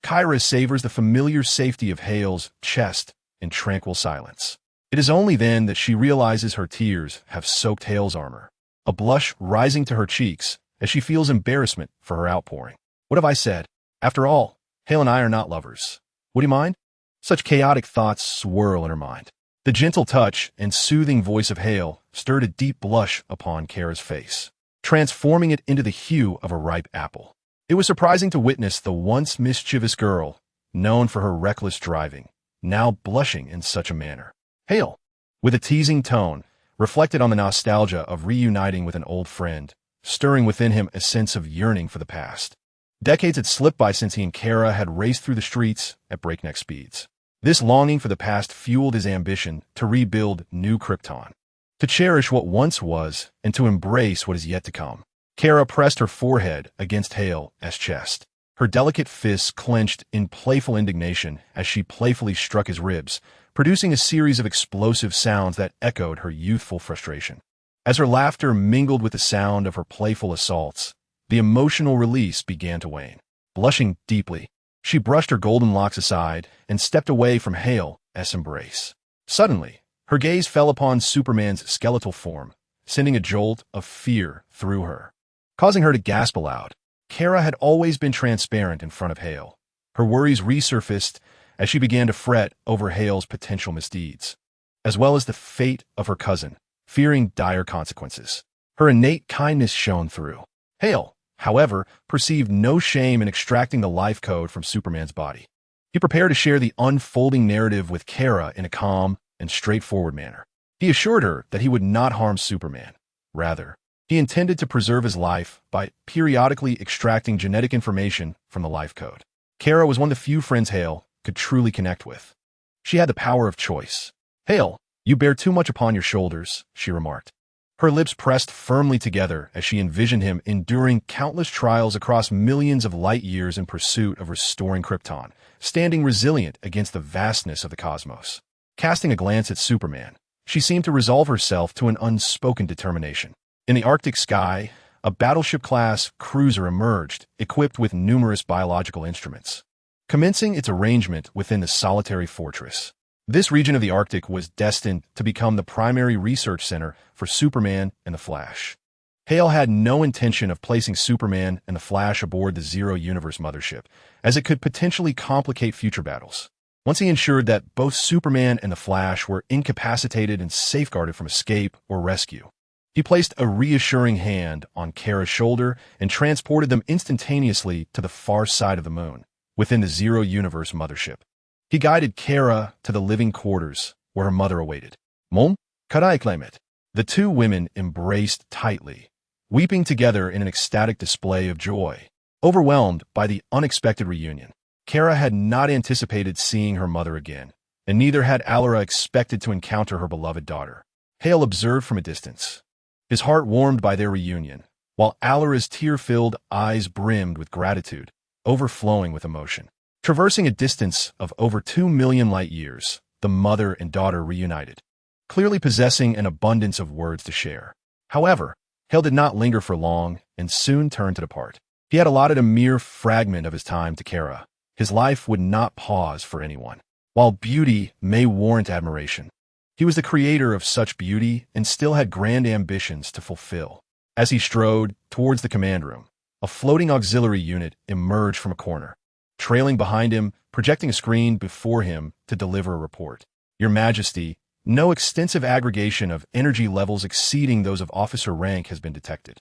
Kyra savors the familiar safety of Hale's chest in tranquil silence. It is only then that she realizes her tears have soaked Hale's armor, a blush rising to her cheeks as she feels embarrassment for her outpouring. What have I said? After all, Hale and I are not lovers. Would he mind? Such chaotic thoughts swirl in her mind. The gentle touch and soothing voice of Hale stirred a deep blush upon Kara's face, transforming it into the hue of a ripe apple. It was surprising to witness the once mischievous girl, known for her reckless driving, now blushing in such a manner. Hale, with a teasing tone, reflected on the nostalgia of reuniting with an old friend, stirring within him a sense of yearning for the past. Decades had slipped by since he and Kara had raced through the streets at breakneck speeds. This longing for the past fueled his ambition to rebuild new Krypton, to cherish what once was and to embrace what is yet to come. Kara pressed her forehead against Hale's chest, her delicate fists clenched in playful indignation as she playfully struck his ribs, producing a series of explosive sounds that echoed her youthful frustration. As her laughter mingled with the sound of her playful assaults, the emotional release began to wane. Blushing deeply, she brushed her golden locks aside and stepped away from Hale's embrace. Suddenly, her gaze fell upon Superman's skeletal form, sending a jolt of fear through her, causing her to gasp aloud. Kara had always been transparent in front of Hale. Her worries resurfaced as she began to fret over Hale's potential misdeeds, as well as the fate of her cousin, fearing dire consequences. Her innate kindness shone through. Hale, however, perceived no shame in extracting the life code from Superman's body. He prepared to share the unfolding narrative with Kara in a calm and straightforward manner. He assured her that he would not harm Superman. Rather, he intended to preserve his life by periodically extracting genetic information from the life code. Kara was one of the few friends Hale could truly connect with. She had the power of choice. Hale, you bear too much upon your shoulders, she remarked. Her lips pressed firmly together as she envisioned him enduring countless trials across millions of light years in pursuit of restoring Krypton, standing resilient against the vastness of the cosmos. Casting a glance at Superman, she seemed to resolve herself to an unspoken determination. In the Arctic sky, a battleship-class cruiser emerged, equipped with numerous biological instruments, commencing its arrangement within the solitary fortress. This region of the Arctic was destined to become the primary research center for Superman and the Flash. Hale had no intention of placing Superman and the Flash aboard the Zero Universe mothership, as it could potentially complicate future battles. Once he ensured that both Superman and the Flash were incapacitated and safeguarded from escape or rescue, he placed a reassuring hand on Kara's shoulder and transported them instantaneously to the far side of the moon, within the Zero Universe mothership. He guided Kara to the living quarters where her mother awaited. Mom, karai claim it. The two women embraced tightly, weeping together in an ecstatic display of joy. Overwhelmed by the unexpected reunion, Kara had not anticipated seeing her mother again, and neither had Alara expected to encounter her beloved daughter. Hale observed from a distance, his heart warmed by their reunion, while Alara's tear-filled eyes brimmed with gratitude, overflowing with emotion. Traversing a distance of over 2 million light-years, the mother and daughter reunited, clearly possessing an abundance of words to share. However, Hale did not linger for long and soon turned to depart. He had allotted a mere fragment of his time to Kara. His life would not pause for anyone. While beauty may warrant admiration, he was the creator of such beauty and still had grand ambitions to fulfill. As he strode towards the command room, a floating auxiliary unit emerged from a corner, trailing behind him, projecting a screen before him to deliver a report. Your Majesty, no extensive aggregation of energy levels exceeding those of officer rank has been detected.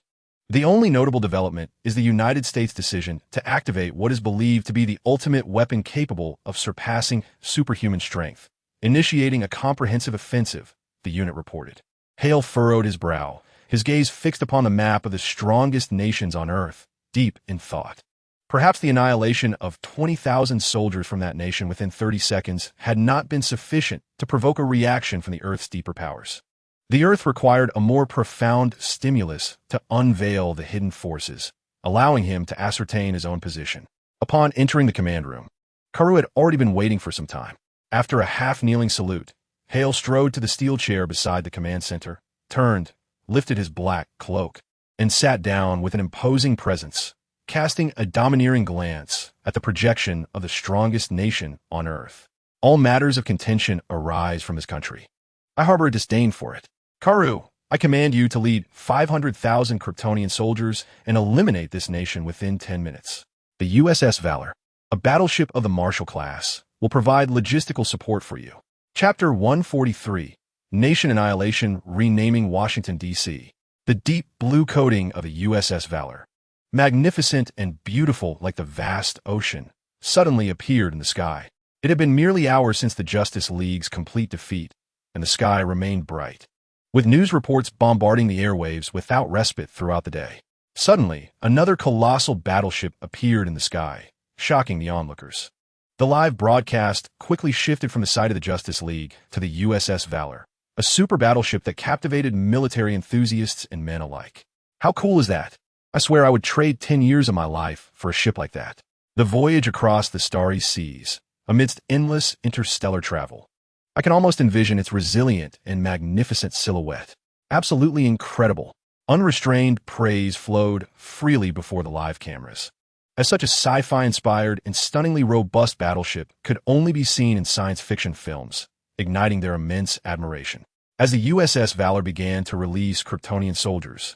The only notable development is the United States' decision to activate what is believed to be the ultimate weapon capable of surpassing superhuman strength, initiating a comprehensive offensive, the unit reported. Hale furrowed his brow, his gaze fixed upon the map of the strongest nations on Earth, deep in thought. Perhaps the annihilation of 20,000 soldiers from that nation within 30 seconds had not been sufficient to provoke a reaction from the Earth's deeper powers. The Earth required a more profound stimulus to unveil the hidden forces, allowing him to ascertain his own position. Upon entering the command room, Karu had already been waiting for some time. After a half-kneeling salute, Hale strode to the steel chair beside the command center, turned, lifted his black cloak, and sat down with an imposing presence, casting a domineering glance at the projection of the strongest nation on Earth. All matters of contention arise from his country. I harbor a disdain for it. Karu, I command you to lead 500,000 Kryptonian soldiers and eliminate this nation within 10 minutes. The USS Valor, a battleship of the Marshall class, will provide logistical support for you. Chapter 143, Nation Annihilation Renaming Washington, D.C. The deep blue coating of the USS Valor, magnificent and beautiful like the vast ocean, suddenly appeared in the sky. It had been merely hours since the Justice League's complete defeat, and the sky remained bright, with news reports bombarding the airwaves without respite throughout the day. Suddenly, another colossal battleship appeared in the sky, shocking the onlookers. The live broadcast quickly shifted from the side of the Justice League to the USS Valor, a super battleship that captivated military enthusiasts and men alike. How cool is that? I swear I would trade 10 years of my life for a ship like that. The voyage across the starry seas, amidst endless interstellar travel. I can almost envision its resilient and magnificent silhouette. Absolutely incredible. Unrestrained praise flowed freely before the live cameras, as such a sci-fi-inspired and stunningly robust battleship could only be seen in science fiction films, igniting their immense admiration. As the USS Valor began to release Kryptonian soldiers,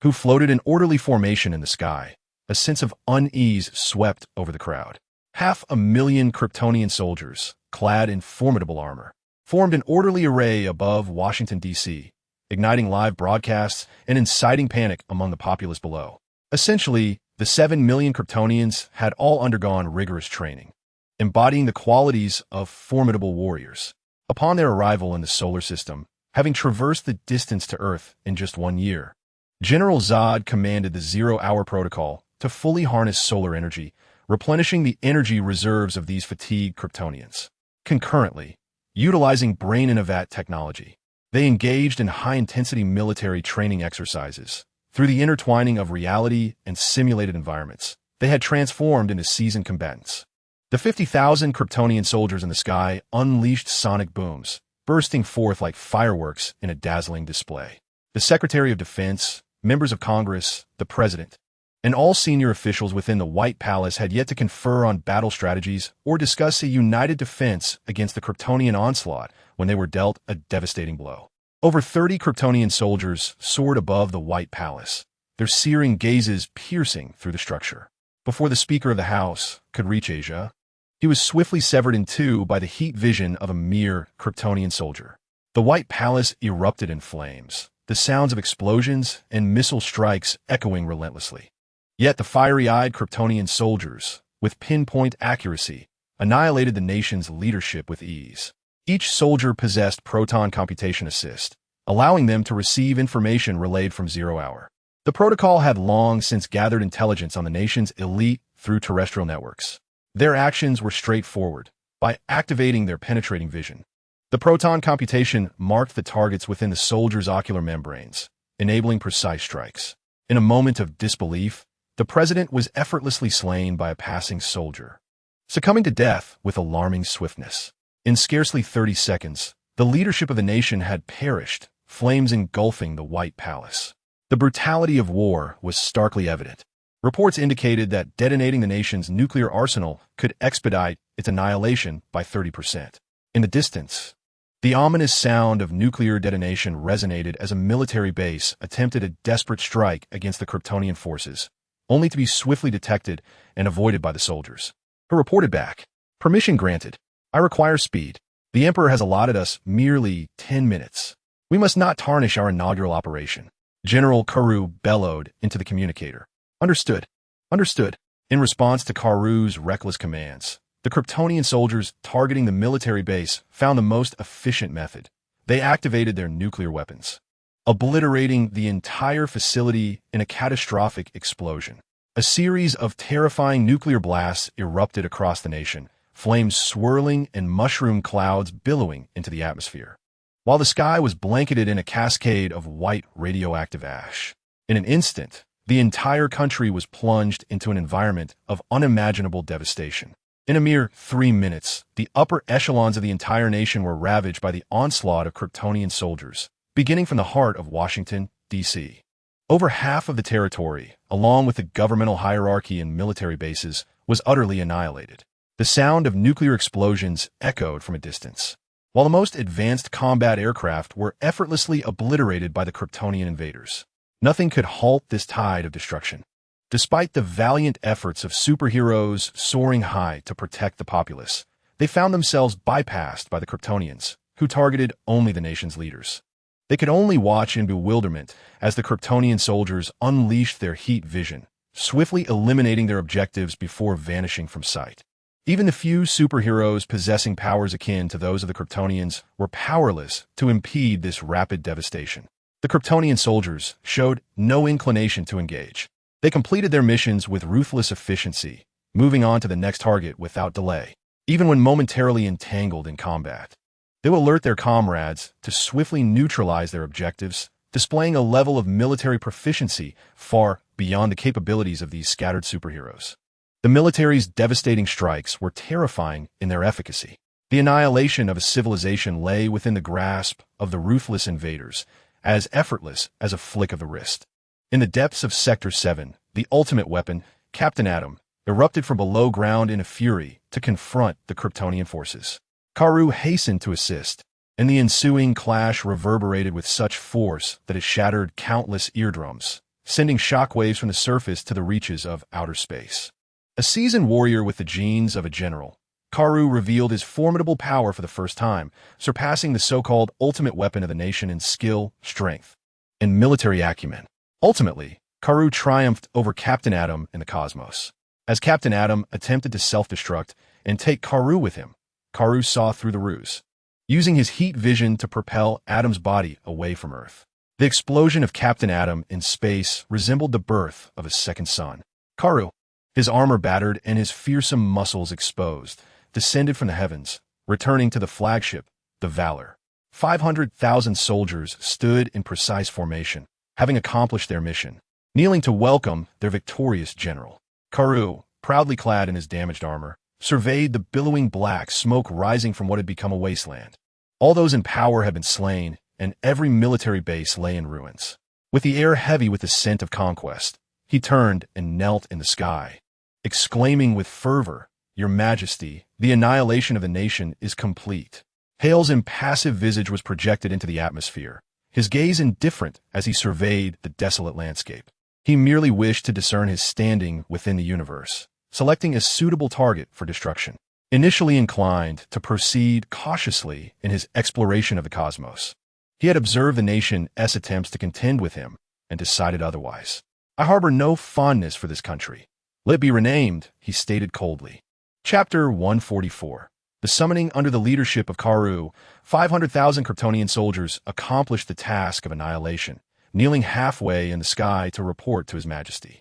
who floated in orderly formation in the sky, a sense of unease swept over the crowd. 500,000 Kryptonian soldiers, clad in formidable armor, formed an orderly array above Washington, D.C., igniting live broadcasts and inciting panic among the populace below. Essentially, the 7 million Kryptonians had all undergone rigorous training, embodying the qualities of formidable warriors. Upon their arrival in the solar system, having traversed the distance to Earth in just 1 year, General Zod commanded the Zero-Hour Protocol to fully harness solar energy, replenishing the energy reserves of these fatigued Kryptonians. Concurrently, utilizing brain in a vat technology, they engaged in high-intensity military training exercises. Through the intertwining of reality and simulated environments, they had transformed into seasoned combatants. The 50,000 Kryptonian soldiers in the sky unleashed sonic booms, bursting forth like fireworks in a dazzling display. The Secretary of Defense, members of Congress, the President, and all senior officials within the White Palace had yet to confer on battle strategies or discuss a united defense against the Kryptonian onslaught when they were dealt a devastating blow. Over 30 Kryptonian soldiers soared above the White Palace, their searing gazes piercing through the structure. Before the Speaker of the House could reach Asia, he was swiftly severed in two by the heat vision of a mere Kryptonian soldier. The White Palace erupted in flames, the sounds of explosions and missile strikes echoing relentlessly. Yet the fiery-eyed Kryptonian soldiers, with pinpoint accuracy, annihilated the nation's leadership with ease. Each soldier possessed proton computation assist, allowing them to receive information relayed from 0 hour. The protocol had long since gathered intelligence on the nation's elite through terrestrial networks. Their actions were straightforward, by activating their penetrating vision. The proton computation marked the targets within the soldiers' ocular membranes, enabling precise strikes. In a moment of disbelief, the president was effortlessly slain by a passing soldier, succumbing to death with alarming swiftness. In scarcely 30 seconds, the leadership of the nation had perished, flames engulfing the White Palace. The brutality of war was starkly evident. Reports indicated that detonating the nation's nuclear arsenal could expedite its annihilation by 30%. In the distance, the ominous sound of nuclear detonation resonated as a military base attempted a desperate strike against the Kryptonian forces, only to be swiftly detected and avoided by the soldiers, who reported back, "Permission granted. I require speed. The Emperor has allotted us merely 10 minutes. We must not tarnish our inaugural operation." General Karu bellowed into the communicator. "Understood. Understood." In response to Karu's reckless commands, the Kryptonian soldiers targeting the military base found the most efficient method. They activated their nuclear weapons, obliterating the entire facility in a catastrophic explosion. A series of terrifying nuclear blasts erupted across the nation, flames swirling and mushroom clouds billowing into the atmosphere, while the sky was blanketed in a cascade of white radioactive ash. In an instant, the entire country was plunged into an environment of unimaginable devastation. In a mere 3 minutes, the upper echelons of the entire nation were ravaged by the onslaught of Kryptonian soldiers, beginning from the heart of Washington, D.C. Over half of the territory, along with the governmental hierarchy and military bases, was utterly annihilated. The sound of nuclear explosions echoed from a distance, while the most advanced combat aircraft were effortlessly obliterated by the Kryptonian invaders. Nothing could halt this tide of destruction. Despite the valiant efforts of superheroes soaring high to protect the populace, they found themselves bypassed by the Kryptonians, who targeted only the nation's leaders. They could only watch in bewilderment as the Kryptonian soldiers unleashed their heat vision, swiftly eliminating their objectives before vanishing from sight. Even the few superheroes possessing powers akin to those of the Kryptonians were powerless to impede this rapid devastation. The Kryptonian soldiers showed no inclination to engage. They completed their missions with ruthless efficiency, moving on to the next target without delay. Even when momentarily entangled in combat, they will alert their comrades to swiftly neutralize their objectives, displaying a level of military proficiency far beyond the capabilities of these scattered superheroes. The military's devastating strikes were terrifying in their efficacy. The annihilation of a civilization lay within the grasp of the ruthless invaders, as effortless as a flick of the wrist. In the depths of Sector 7, the ultimate weapon, Captain Atom, erupted from below ground in a fury to confront the Kryptonian forces. Karu hastened to assist, and the ensuing clash reverberated with such force that it shattered countless eardrums, sending shockwaves from the surface to the reaches of outer space. A seasoned warrior with the genes of a general, Karu revealed his formidable power for the first time, surpassing the so-called ultimate weapon of the nation in skill, strength, and military acumen. Ultimately, Karu triumphed over Captain Atom in the cosmos. As Captain Atom attempted to self-destruct and take Karu with him, Karu saw through the ruse, using his heat vision to propel Atom's body away from Earth. The explosion of Captain Atom in space resembled the birth of a second son. Karu, his armor battered and his fearsome muscles exposed, descended from the heavens, returning to the flagship, the Valor. 500,000 soldiers stood in precise formation, having accomplished their mission, kneeling to welcome their victorious general. Karu, proudly clad in his damaged armor, surveyed the billowing black smoke rising from what had become a wasteland. All those in power had been slain, and every military base lay in ruins. With the air heavy with the scent of conquest, he turned and knelt in the sky, exclaiming with fervor, "Your Majesty, the annihilation of the nation is complete." Hale's impassive visage was projected into the atmosphere, his gaze indifferent as he surveyed the desolate landscape. He merely wished to discern his standing within the universe, selecting a suitable target for destruction. Initially inclined to proceed cautiously in his exploration of the cosmos, he had observed the nation's attempts to contend with him and decided otherwise. "I harbor no fondness for this country. Let it be renamed," he stated coldly. Chapter 144. The summoning under the leadership of Karu, 500,000 Kryptonian soldiers accomplished the task of annihilation, kneeling halfway in the sky to report to His Majesty.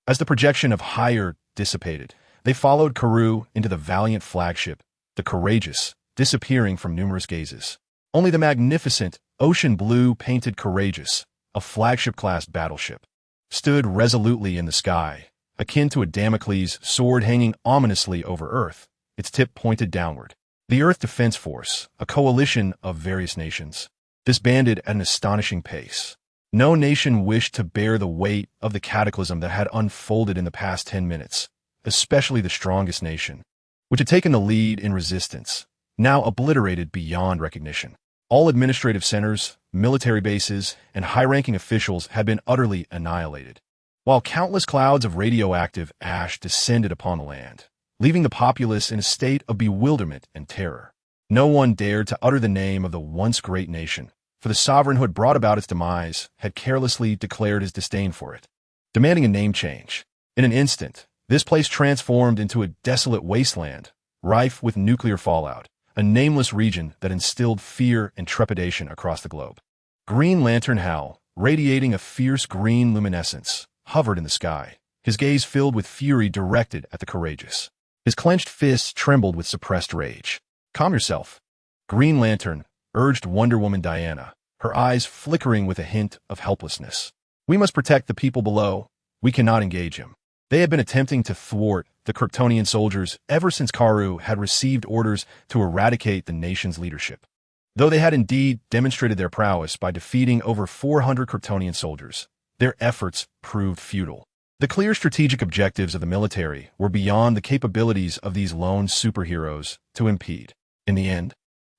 As the projection of higher dissipated, they followed Karu into the valiant flagship, the Courageous, disappearing from numerous gazes. Only the magnificent, ocean blue painted Courageous, a flagship-class battleship, stood resolutely in the sky, akin to a Damocles sword hanging ominously over Earth, its tip pointed downward. The Earth Defense Force, a coalition of various nations, disbanded at an astonishing pace. No nation wished to bear the weight of the cataclysm that had unfolded in the past 10 minutes, especially the strongest nation, which had taken the lead in resistance, now obliterated beyond recognition. All administrative centers, military bases, and high-ranking officials had been utterly annihilated, while countless clouds of radioactive ash descended upon the land, leaving the populace in a state of bewilderment and terror. No one dared to utter the name of the once great nation, for the sovereign who had brought about its demise had carelessly declared his disdain for it, demanding a name change. In an instant, this place transformed into a desolate wasteland, rife with nuclear fallout, a nameless region that instilled fear and trepidation across the globe. Green Lantern Hal, radiating a fierce green luminescence, hovered in the sky, his gaze filled with fury directed at the Courageous. His clenched fists trembled with suppressed rage. "Calm yourself," Green Lantern urged Wonder Woman Diana, her eyes flickering with a hint of helplessness. "We must protect the people below. We cannot engage him." They had been attempting to thwart the Kryptonian soldiers ever since Karu had received orders to eradicate the nation's leadership. Though they had indeed demonstrated their prowess by defeating over 400 Kryptonian soldiers, their efforts proved futile. The clear strategic objectives of the military were beyond the capabilities of these lone superheroes to impede. In the end,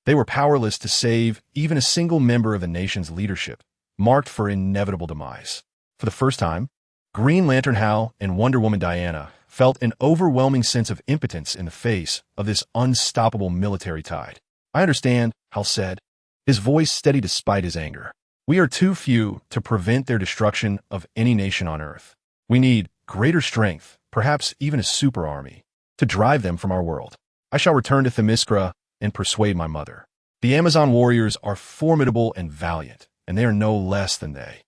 they were powerless to save even a single member of the nation's leadership, marked for inevitable demise. For the first time, Green Lantern Hal and Wonder Woman Diana felt an overwhelming sense of impotence in the face of this unstoppable military tide. "I understand," Hal said, his voice steady despite his anger. "We are too few to prevent their destruction of any nation on Earth. We need greater strength, perhaps even a super army, to drive them from our world. I shall return to Themyscira and persuade my mother. The Amazon warriors are formidable and valiant, and they are no less than they."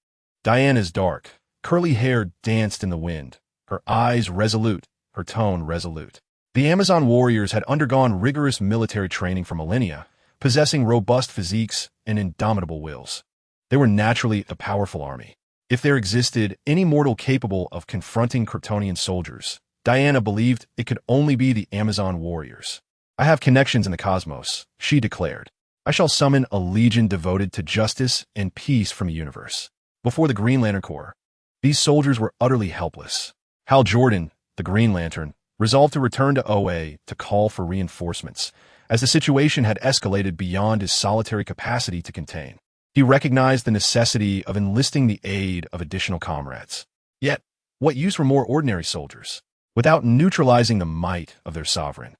Diana's dark, curly hair danced in the wind, her eyes resolute, her tone resolute. The Amazon warriors had undergone rigorous military training for millennia, possessing robust physiques and indomitable wills. They were naturally a powerful army. If there existed any mortal capable of confronting Kryptonian soldiers, Diana believed it could only be the Amazon warriors. "I have connections in the cosmos," she declared. "I shall summon a legion devoted to justice and peace from the universe." Before the Green Lantern Corps, these soldiers were utterly helpless. Hal Jordan, the Green Lantern, resolved to return to OA to call for reinforcements, as the situation had escalated beyond his solitary capacity to contain. He recognized the necessity of enlisting the aid of additional comrades. Yet, what use were more ordinary soldiers, without neutralizing the might of their sovereign?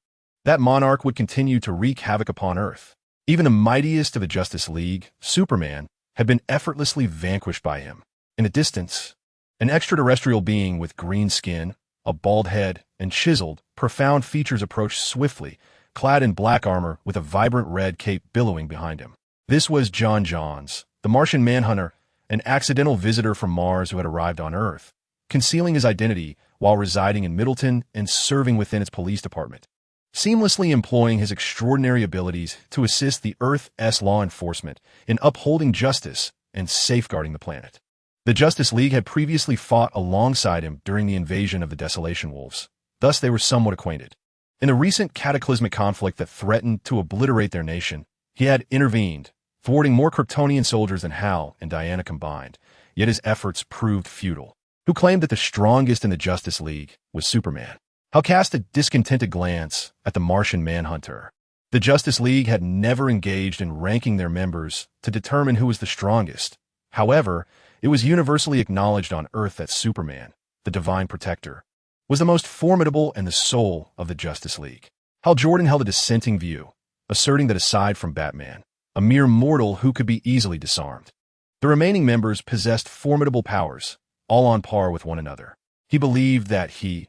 That monarch would continue to wreak havoc upon Earth. Even the mightiest of the Justice League, Superman, had been effortlessly vanquished by him. In the distance, an extraterrestrial being with green skin, a bald head, and chiseled, profound features approached swiftly, clad in black armor with a vibrant red cape billowing behind him. This was John Johns, the Martian Manhunter, an accidental visitor from Mars who had arrived on Earth, concealing his identity while residing in Middleton and serving within its police department, seamlessly employing his extraordinary abilities to assist the Earth's law enforcement in upholding justice and safeguarding the planet. The Justice League had previously fought alongside him during the invasion of the Desolation Wolves, thus they were somewhat acquainted. In the recent cataclysmic conflict that threatened to obliterate their nation, he had intervened, thwarting more Kryptonian soldiers than Hal and Diana combined, yet his efforts proved futile. Who claimed that the strongest in the Justice League was Superman? Hal cast a discontented glance at the Martian Manhunter. The Justice League had never engaged in ranking their members to determine who was the strongest. However, it was universally acknowledged on Earth that Superman, the Divine Protector, was the most formidable and the soul of the Justice League. Hal Jordan held a dissenting view, asserting that aside from Batman, a mere mortal who could be easily disarmed, the remaining members possessed formidable powers, all on par with one another. He believed that he,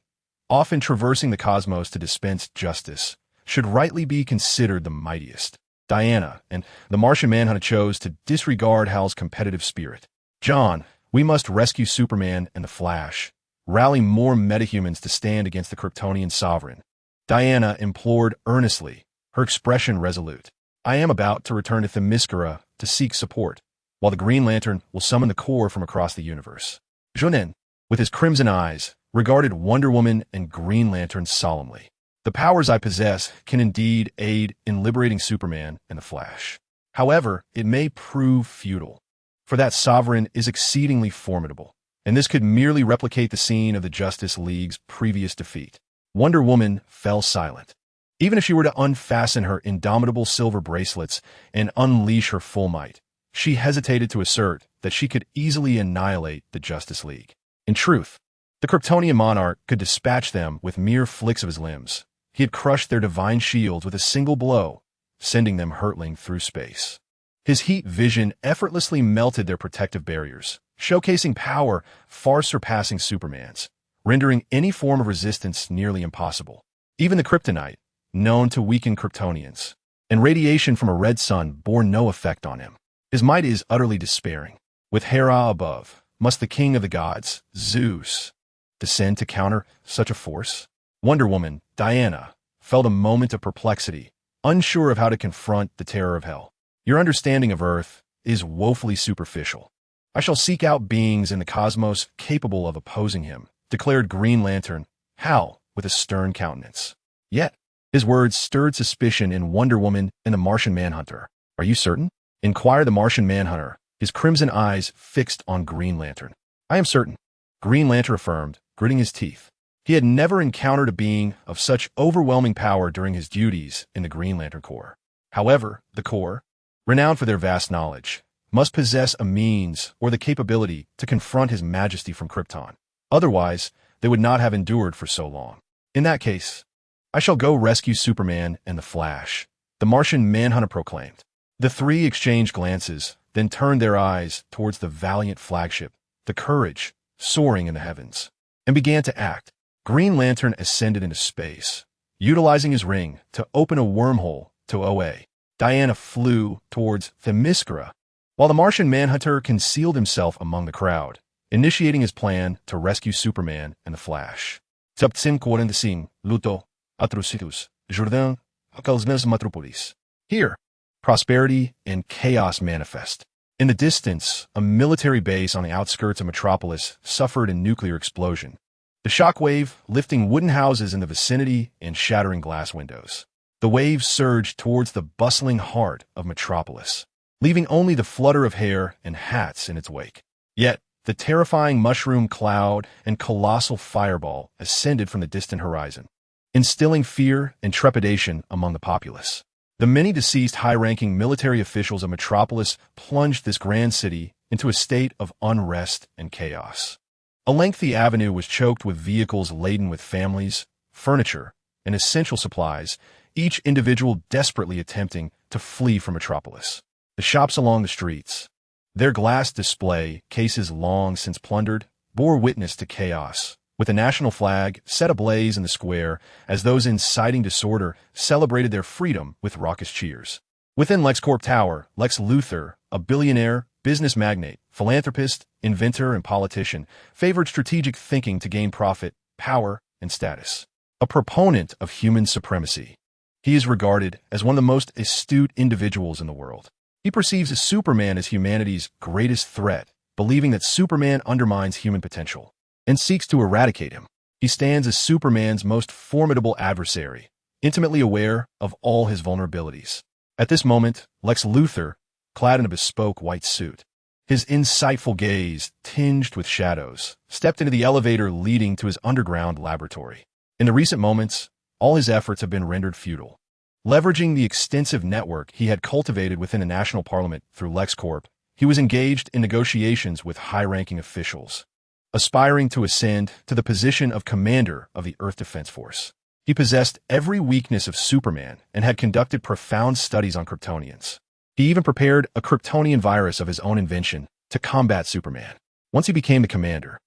often traversing the cosmos to dispense justice, should rightly be considered the mightiest. Diana and the Martian Manhunter chose to disregard Hal's competitive spirit. John, we must rescue Superman and the Flash. Rally more metahumans to stand against the Kryptonian sovereign. Diana implored earnestly, her expression resolute. I am about to return to Themyscira to seek support, while the Green Lantern will summon the Corps from across the universe. Jonan, with his crimson eyes, regarded Wonder Woman and Green Lantern solemnly. The powers I possess can indeed aid in liberating Superman and the Flash. However, it may prove futile, for that sovereign is exceedingly formidable, and this could merely replicate the scene of the Justice League's previous defeat. Wonder Woman fell silent. Even if she were to unfasten her indomitable silver bracelets and unleash her full might, she hesitated to assert that she could easily annihilate the Justice League. In truth, the Kryptonian monarch could dispatch them with mere flicks of his limbs. He had crushed their divine shields with a single blow, sending them hurtling through space. His heat vision effortlessly melted their protective barriers, showcasing power far surpassing Superman's, rendering any form of resistance nearly impossible. Even the kryptonite, known to weaken Kryptonians, and radiation from a red sun bore no effect on him. His might is utterly despairing. With Hera above, must the king of the gods, Zeus, descend to counter such a force? Wonder Woman, Diana, felt a moment of perplexity, unsure of how to confront the terror of hell. Your understanding of Earth is woefully superficial. I shall seek out beings in the cosmos capable of opposing him, declared Green Lantern, Hal, with a stern countenance. Yet, his words stirred suspicion in Wonder Woman and the Martian Manhunter. Are you certain? Inquired the Martian Manhunter, his crimson eyes fixed on Green Lantern. I am certain, Green Lantern affirmed, gritting his teeth. He had never encountered a being of such overwhelming power during his duties in the Green Lantern Corps. However, the Corps, renowned for their vast knowledge, must possess a means or the capability to confront His Majesty from Krypton. Otherwise, they would not have endured for so long. In that case, I shall go rescue Superman and the Flash, the Martian Manhunter proclaimed. The three exchanged glances, then turned their eyes towards the valiant flagship, the Courage, soaring in the heavens, and began to act. Green Lantern ascended into space, utilizing his ring to open a wormhole to OA. Diana flew towards Themyscira, while the Martian Manhunter concealed himself among the crowd, initiating his plan to rescue Superman and the Flash. Septim 45, luto, atrocitus, Jourdain, Calsnes Metropolis. Here, prosperity and chaos manifest. In the distance, a military base on the outskirts of Metropolis suffered a nuclear explosion, the shockwave lifting wooden houses in the vicinity and shattering glass windows. The wave surged towards the bustling heart of Metropolis, leaving only the flutter of hair and hats in its wake. Yet, the terrifying mushroom cloud and colossal fireball ascended from the distant horizon, instilling fear and trepidation among the populace. The many deceased high-ranking military officials of Metropolis plunged this grand city into a state of unrest and chaos. A lengthy avenue was choked with vehicles laden with families, furniture, and essential supplies, each individual desperately attempting to flee from Metropolis. The shops along the streets, their glass display cases long since plundered, bore witness to chaos, with the national flag set ablaze in the square as those inciting disorder celebrated their freedom with raucous cheers. Within LexCorp Tower, Lex Luthor, a billionaire, business magnate, philanthropist, inventor, and politician, favored strategic thinking to gain profit, power, and status. A proponent of human supremacy, he is regarded as one of the most astute individuals in the world. He perceives Superman as humanity's greatest threat, believing that Superman undermines human potential and seeks to eradicate him. He stands as Superman's most formidable adversary, intimately aware of all his vulnerabilities. At this moment, Lex Luthor, clad in a bespoke white suit, his insightful gaze tinged with shadows, stepped into the elevator leading to his underground laboratory. In the recent moments, all his efforts have been rendered futile. Leveraging the extensive network he had cultivated within the national parliament through LexCorp, he was engaged in negotiations with high-ranking officials, aspiring to ascend to the position of commander of the Earth Defense Force. He possessed every weakness of Superman and had conducted profound studies on Kryptonians. He even prepared a Kryptonian virus of his own invention to combat Superman. Once he became the commander,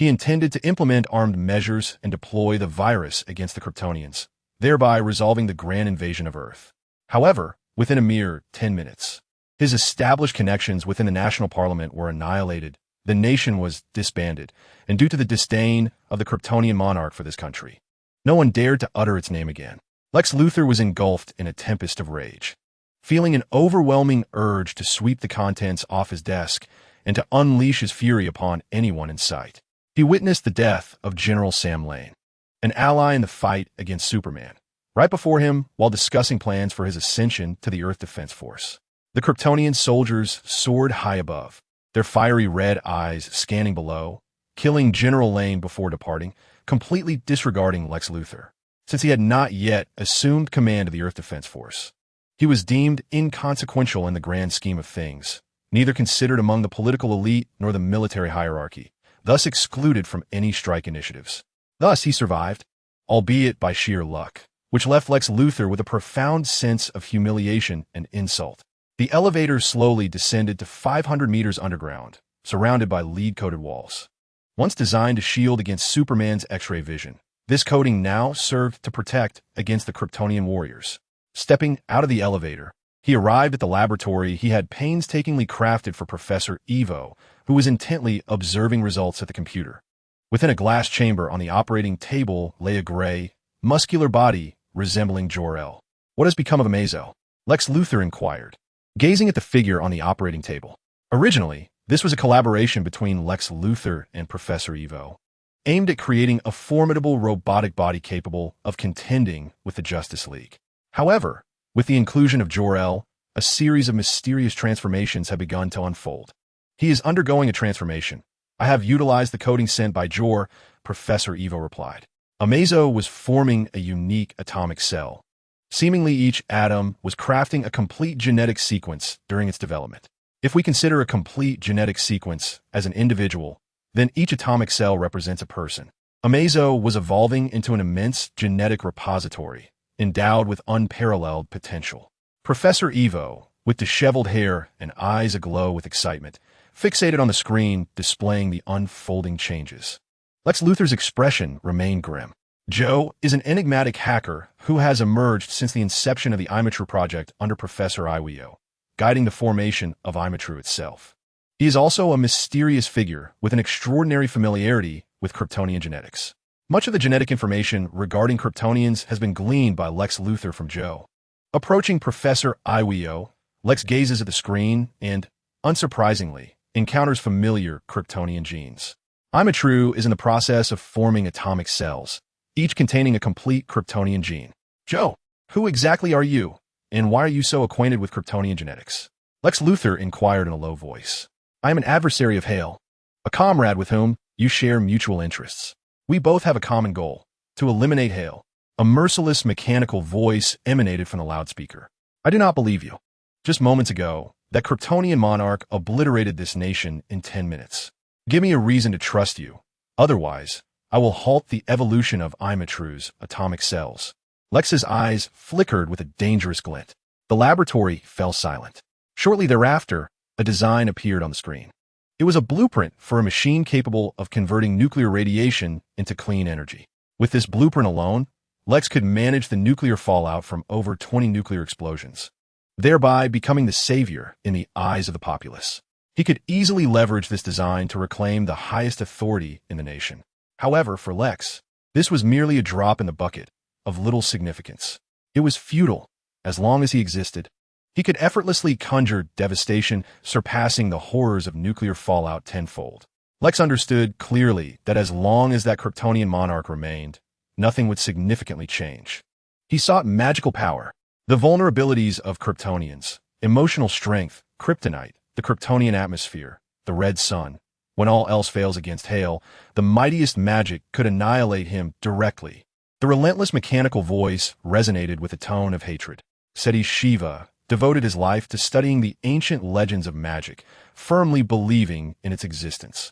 He intended to implement armed measures and deploy the virus against the Kryptonians, thereby resolving the grand invasion of Earth. However, within a mere 10 minutes, his established connections within the national parliament were annihilated, the nation was disbanded, and due to the disdain of the Kryptonian monarch for this country, no one dared to utter its name again. Lex Luthor was engulfed in a tempest of rage, feeling an overwhelming urge to sweep the contents off his desk and to unleash his fury upon anyone in sight. He witnessed the death of General Sam Lane, an ally in the fight against Superman, right before him while discussing plans for his ascension to the Earth Defense Force. The Kryptonian soldiers soared high above, their fiery red eyes scanning below, killing General Lane before departing, completely disregarding Lex Luthor, since he had not yet assumed command of the Earth Defense Force. He was deemed inconsequential in the grand scheme of things, neither considered among the political elite nor the military hierarchy, thus excluded from any strike initiatives. Thus he survived, albeit by sheer luck, which left Lex Luthor with a profound sense of humiliation and insult. The elevator slowly descended to 500 meters underground, surrounded by lead-coated walls. Once designed to shield against Superman's X-ray vision, this coating now served to protect against the Kryptonian warriors. Stepping out of the elevator, he arrived at the laboratory he had painstakingly crafted for Professor Evo, who was intently observing results at the computer. Within a glass chamber on the operating table lay a gray, muscular body resembling Jor-El. "What has become of Exile?" Lex Luthor inquired, gazing at the figure on the operating table. Originally, this was a collaboration between Lex Luthor and Professor Evo, aimed at creating a formidable robotic body capable of contending with the Justice League. However, with the inclusion of Jor-El, a series of mysterious transformations have begun to unfold. "He is undergoing a transformation. I have utilized the coding sent by Jor," Professor Evo replied. Amazo was forming a unique atomic cell. Seemingly each atom was crafting a complete genetic sequence during its development. If we consider a complete genetic sequence as an individual, then each atomic cell represents a person. Amazo was evolving into an immense genetic repository, endowed with unparalleled potential. Professor Evo, with disheveled hair and eyes aglow with excitement, fixated on the screen displaying the unfolding changes. Lex Luthor's expression remained grim. Joe is an enigmatic hacker who has emerged since the inception of the Imatru project under Professor Iweo, guiding the formation of Imatru itself. He is also a mysterious figure with an extraordinary familiarity with Kryptonian genetics. Much of the genetic information regarding Kryptonians has been gleaned by Lex Luthor from Joe. Approaching Professor Iweo, Lex gazes at the screen and, unsurprisingly, encounters familiar Kryptonian genes. Imatru is in the process of forming atomic cells, each containing a complete Kryptonian gene. "Joe, who exactly are you, and why are you so acquainted with Kryptonian genetics?" Lex Luthor inquired in a low voice. "I am an adversary of Hale, a comrade with whom you share mutual interests. We both have a common goal, to eliminate Hale." A merciless mechanical voice emanated from the loudspeaker. "I do not believe you. Just moments ago, that Kryptonian monarch obliterated this nation in 10 minutes. Give me a reason to trust you. Otherwise, I will halt the evolution of Imatru's atomic cells." Lex's eyes flickered with a dangerous glint. The laboratory fell silent. Shortly thereafter, a design appeared on the screen. It was a blueprint for a machine capable of converting nuclear radiation into clean energy. With this blueprint alone, Lex could manage the nuclear fallout from over 20 nuclear explosions, thereby becoming the savior in the eyes of the populace. He could easily leverage this design to reclaim the highest authority in the nation. However, for Lex, this was merely a drop in the bucket, of little significance. It was futile. As long as he existed, he could effortlessly conjure devastation, surpassing the horrors of nuclear fallout tenfold. Lex understood clearly that as long as that Kryptonian monarch remained, nothing would significantly change. He sought magical power, the vulnerabilities of Kryptonians, emotional strength, kryptonite, the Kryptonian atmosphere, the red sun. When all else fails against Hale, the mightiest magic could annihilate him directly. The relentless mechanical voice resonated with a tone of hatred. Seti Shiva devoted his life to studying the ancient legends of magic, firmly believing in its existence.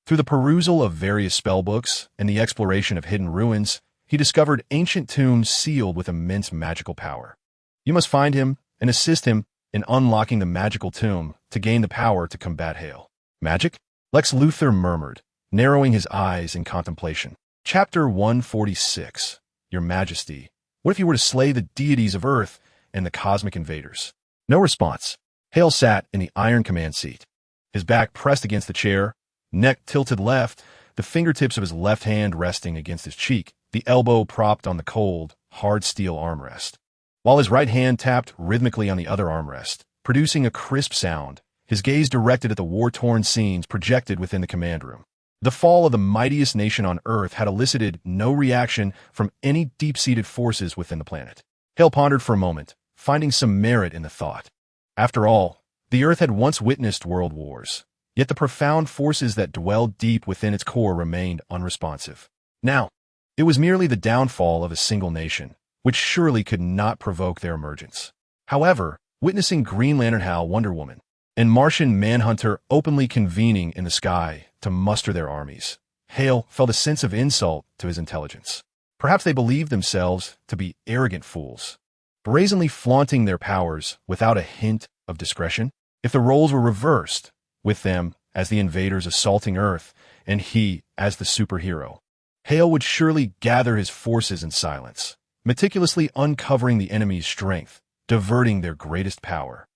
Through the perusal of various spellbooks and the exploration of hidden ruins, he discovered ancient tombs sealed with immense magical power. You must find him and assist him in unlocking the magical tomb to gain the power to combat Hale. "Magic?" Lex Luthor murmured, narrowing his eyes in contemplation. Chapter 146. Your Majesty, what if you were to slay the deities of Earth and the cosmic invaders? No response. Hale sat in the iron command seat, his back pressed against the chair, neck tilted left, the fingertips of his left hand resting against his cheek, the elbow propped on the cold, hard steel armrest, while his right hand tapped rhythmically on the other armrest, producing a crisp sound, his gaze directed at the war-torn scenes projected within the command room. The fall of the mightiest nation on Earth had elicited no reaction from any deep-seated forces within the planet. Hale pondered for a moment, finding some merit in the thought. After all, the Earth had once witnessed world wars, yet the profound forces that dwelled deep within its core remained unresponsive. Now, it was merely the downfall of a single nation, which surely could not provoke their emergence. However, witnessing Green Lantern Hal, Wonder Woman, and Martian Manhunter openly convening in the sky to muster their armies, Hale felt a sense of insult to his intelligence. Perhaps they believed themselves to be arrogant fools, brazenly flaunting their powers without a hint of discretion. If the roles were reversed, with them as the invaders assaulting Earth and he as the superhero, Hale would surely gather his forces in silence, meticulously uncovering the enemy's strength, diverting their greatest power,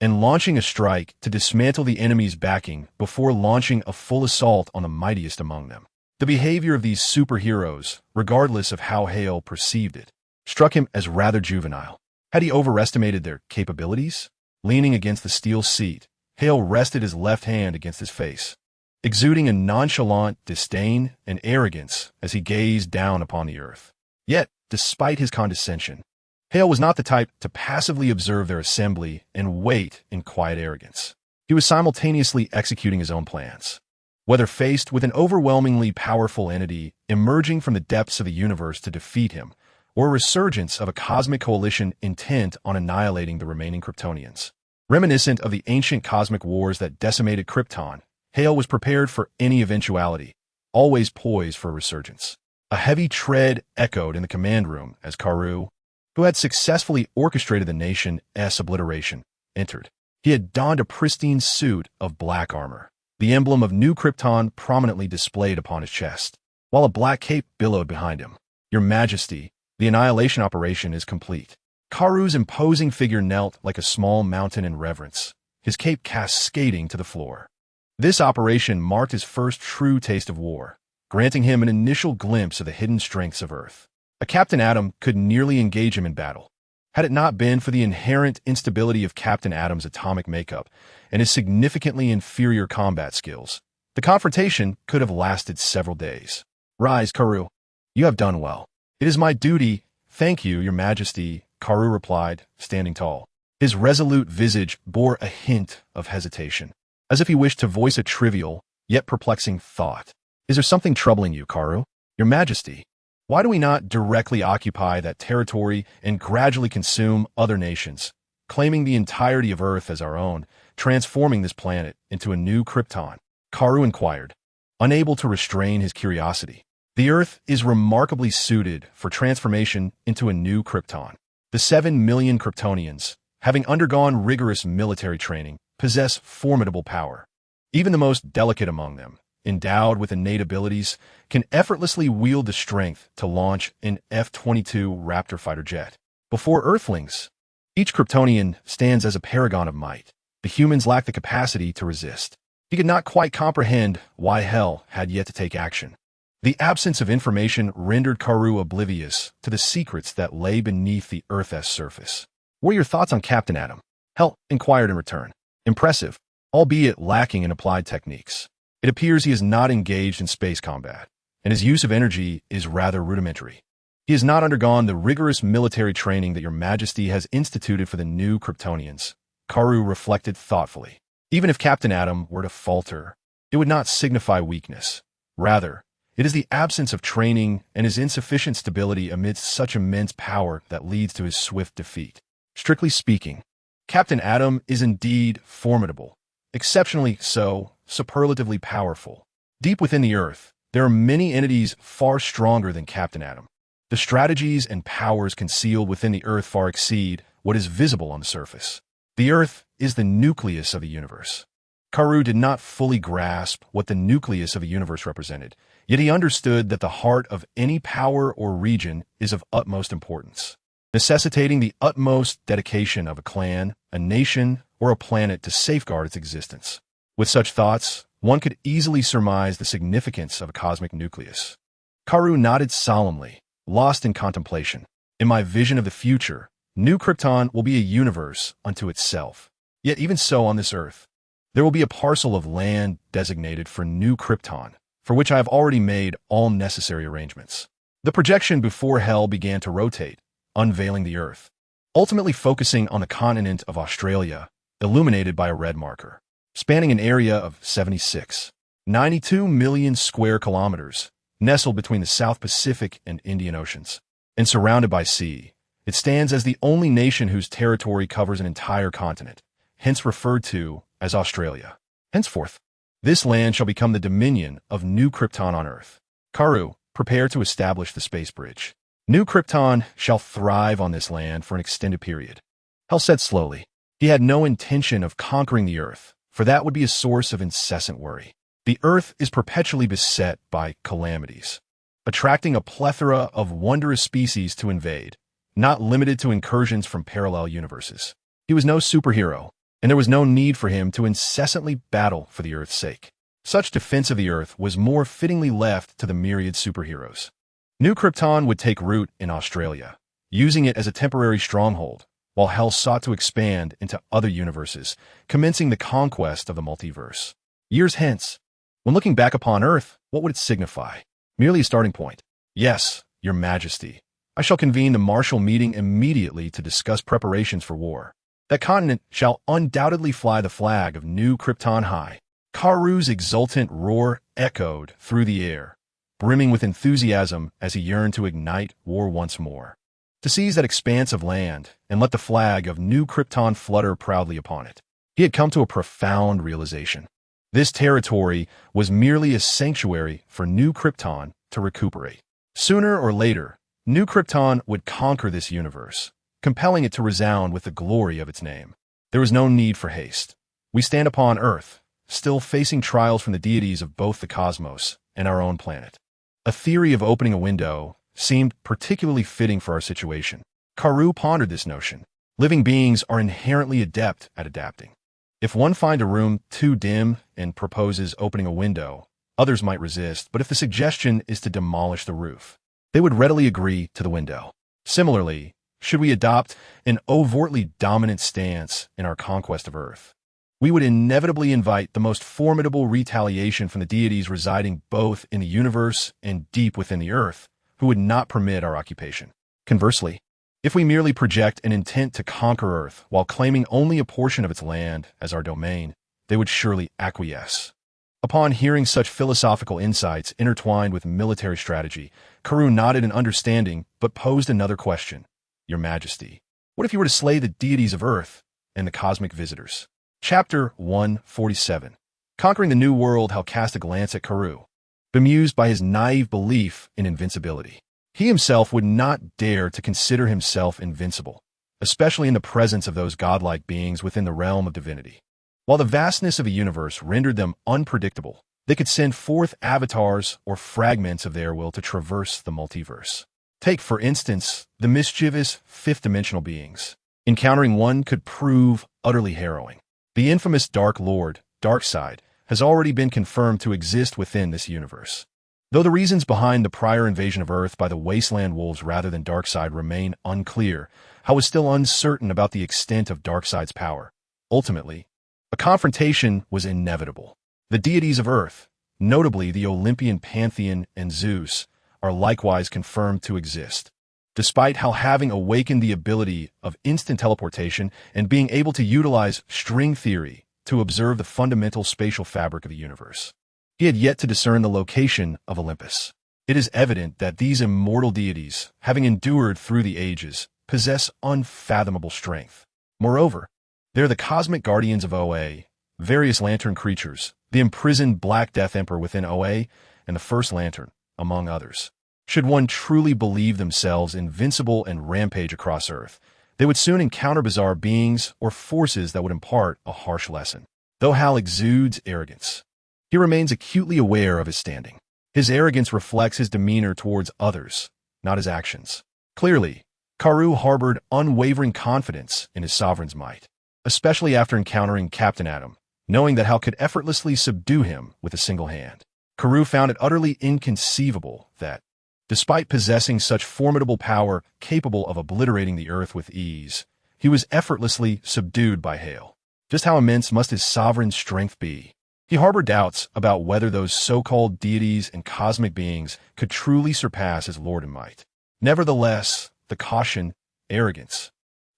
and launching a strike to dismantle the enemy's backing before launching a full assault on the mightiest among them. The behavior of these superheroes, regardless of how Hale perceived it, struck him as rather juvenile. Had he overestimated their capabilities? Leaning against the steel seat, Hale rested his left hand against his face, exuding a nonchalant disdain and arrogance as he gazed down upon the Earth. Yet, despite his condescension, Hale was not the type to passively observe their assembly and wait in quiet arrogance. He was simultaneously executing his own plans. Whether faced with an overwhelmingly powerful entity emerging from the depths of the universe to defeat him, or a resurgence of a cosmic coalition intent on annihilating the remaining Kryptonians. Reminiscent of the ancient cosmic wars that decimated Krypton, Hale was prepared for any eventuality, always poised for a resurgence. A heavy tread echoed in the command room as Karu, who had successfully orchestrated the nation's obliteration, entered. He had donned a pristine suit of black armor, the emblem of New Krypton prominently displayed upon his chest, while a black cape billowed behind him. Your Majesty, the annihilation operation is complete. Karu's imposing figure knelt like a small mountain in reverence, his cape cascading to the floor. This operation marked his first true taste of war, granting him an initial glimpse of the hidden strengths of Earth. A Captain Atom could nearly engage him in battle. Had it not been for the inherent instability of Captain Atom's atomic makeup and his significantly inferior combat skills, the confrontation could have lasted several days. Rise, Karu. You have done well. It is my duty. Thank you, Your Majesty, Karu replied, standing tall. His resolute visage bore a hint of hesitation, as if he wished to voice a trivial, yet perplexing thought. Is there something troubling you, Karu? Your Majesty, why do we not directly occupy that territory and gradually consume other nations, claiming the entirety of Earth as our own, transforming this planet into a new Krypton? Karu inquired, unable to restrain his curiosity. The Earth is remarkably suited for transformation into a new Krypton. The 7 million Kryptonians, having undergone rigorous military training, possess formidable power. Even the most delicate among them, endowed with innate abilities, can effortlessly wield the strength to launch an F-22 Raptor fighter jet. Before Earthlings, each Kryptonian stands as a paragon of might. The humans lack the capacity to resist. He could not quite comprehend why Hell had yet to take action. The absence of information rendered Karu oblivious to the secrets that lay beneath the Earth's surface. What are your thoughts on Captain Atom? Hell inquired in return. Impressive, albeit lacking in applied techniques. It appears he is not engaged in space combat, and his use of energy is rather rudimentary. He has not undergone the rigorous military training that Your Majesty has instituted for the new Kryptonians. Karu reflected thoughtfully. Even if Captain Atom were to falter, it would not signify weakness. Rather, it is the absence of training and his insufficient stability amidst such immense power that leads to his swift defeat. Strictly speaking, Captain Atom is indeed formidable, exceptionally so, superlatively powerful. Deep within the Earth, there are many entities far stronger than Captain Atom. The strategies and powers concealed within the Earth far exceed what is visible on the surface. The Earth is the nucleus of the universe. Karu did not fully grasp what the nucleus of a universe represented, yet he understood that the heart of any power or region is of utmost importance, necessitating the utmost dedication of a clan, a nation, or a planet to safeguard its existence. With such thoughts, one could easily surmise the significance of a cosmic nucleus. Karu nodded solemnly, lost in contemplation. In my vision of the future, New Krypton will be a universe unto itself. Yet even so on this earth, there will be a parcel of land designated for New Krypton, for which I have already made all necessary arrangements. The projection before Hell began to rotate, unveiling the earth, ultimately focusing on the continent of Australia, illuminated by a red marker, spanning an area of 92 million square kilometers, nestled between the South Pacific and Indian Oceans, and surrounded by sea. It stands as the only nation whose territory covers an entire continent, hence referred to as Australia. Henceforth, this land shall become the dominion of New Krypton on Earth. Karu, prepare to establish the space bridge. New Krypton shall thrive on this land for an extended period. Hell said slowly. He had no intention of conquering the Earth, for that would be a source of incessant worry. The Earth is perpetually beset by calamities, attracting a plethora of wondrous species to invade, not limited to incursions from parallel universes. He was no superhero, and there was no need for him to incessantly battle for the Earth's sake. Such defense of the Earth was more fittingly left to the myriad superheroes. New Krypton would take root in Australia, using it as a temporary stronghold, while Hell sought to expand into other universes, commencing the conquest of the multiverse. Years hence, when looking back upon Earth, what would it signify? Merely a starting point. Yes, Your Majesty, I shall convene the martial meeting immediately to discuss preparations for war. That continent shall undoubtedly fly the flag of New Krypton high. Karu's exultant roar echoed through the air, brimming with enthusiasm as he yearned to ignite war once more, to seize that expanse of land and let the flag of New Krypton flutter proudly upon it. He had come to a profound realization. This territory was merely a sanctuary for New Krypton to recuperate. Sooner or later, New Krypton would conquer this universe, compelling it to resound with the glory of its name. There was no need for haste. We stand upon Earth, still facing trials from the deities of both the cosmos and our own planet. A theory of opening a window seemed particularly fitting for our situation. Karu pondered this notion. Living beings are inherently adept at adapting. If one finds a room too dim and proposes opening a window, others might resist, but if the suggestion is to demolish the roof, they would readily agree to the window. Similarly, should we adopt an overtly dominant stance in our conquest of Earth, we would inevitably invite the most formidable retaliation from the deities residing both in the universe and deep within the Earth, who would not permit our occupation. Conversely, if we merely project an intent to conquer Earth while claiming only a portion of its land as our domain, they would surely acquiesce. Upon hearing such philosophical insights intertwined with military strategy, Karu nodded in understanding but posed another question. Your Majesty, what if you were to slay the deities of Earth and the cosmic visitors? Chapter 147. Conquering the New World. Hal cast a glance at Karu, bemused by his naive belief in invincibility. He himself would not dare to consider himself invincible, especially in the presence of those godlike beings within the realm of divinity. While the vastness of a universe rendered them unpredictable, they could send forth avatars or fragments of their will to traverse the multiverse. Take, for instance, the mischievous fifth-dimensional beings. Encountering one could prove utterly harrowing. The infamous Dark Lord, Darkseid, has already been confirmed to exist within this universe. Though the reasons behind the prior invasion of Earth by the Wasteland Wolves rather than Darkseid remain unclear, Hal was still uncertain about the extent of Darkseid's power. Ultimately, a confrontation was inevitable. The deities of Earth, notably the Olympian Pantheon and Zeus, are likewise confirmed to exist. Despite Hal having awakened the ability of instant teleportation and being able to utilize string theory to observe the fundamental spatial fabric of the universe, he had yet to discern the location of Olympus. It is evident that these immortal deities, having endured through the ages, possess unfathomable strength. Moreover, they are the cosmic guardians of OA, various lantern creatures, the imprisoned Black Death Emperor within OA, and the First Lantern, among others. Should one truly believe themselves invincible and rampage across Earth, they would soon encounter bizarre beings or forces that would impart a harsh lesson. Though Hal exudes arrogance, he remains acutely aware of his standing. His arrogance reflects his demeanor towards others, not his actions. Clearly, Karoo harbored unwavering confidence in his sovereign's might, especially after encountering Captain Atom, knowing that Hal could effortlessly subdue him with a single hand. Karoo found it utterly inconceivable that, despite possessing such formidable power capable of obliterating the Earth with ease, he was effortlessly subdued by Hal. Just how immense must his sovereign's strength be? He harbored doubts about whether those so-called deities and cosmic beings could truly surpass his lord in might. Nevertheless, the caution, arrogance,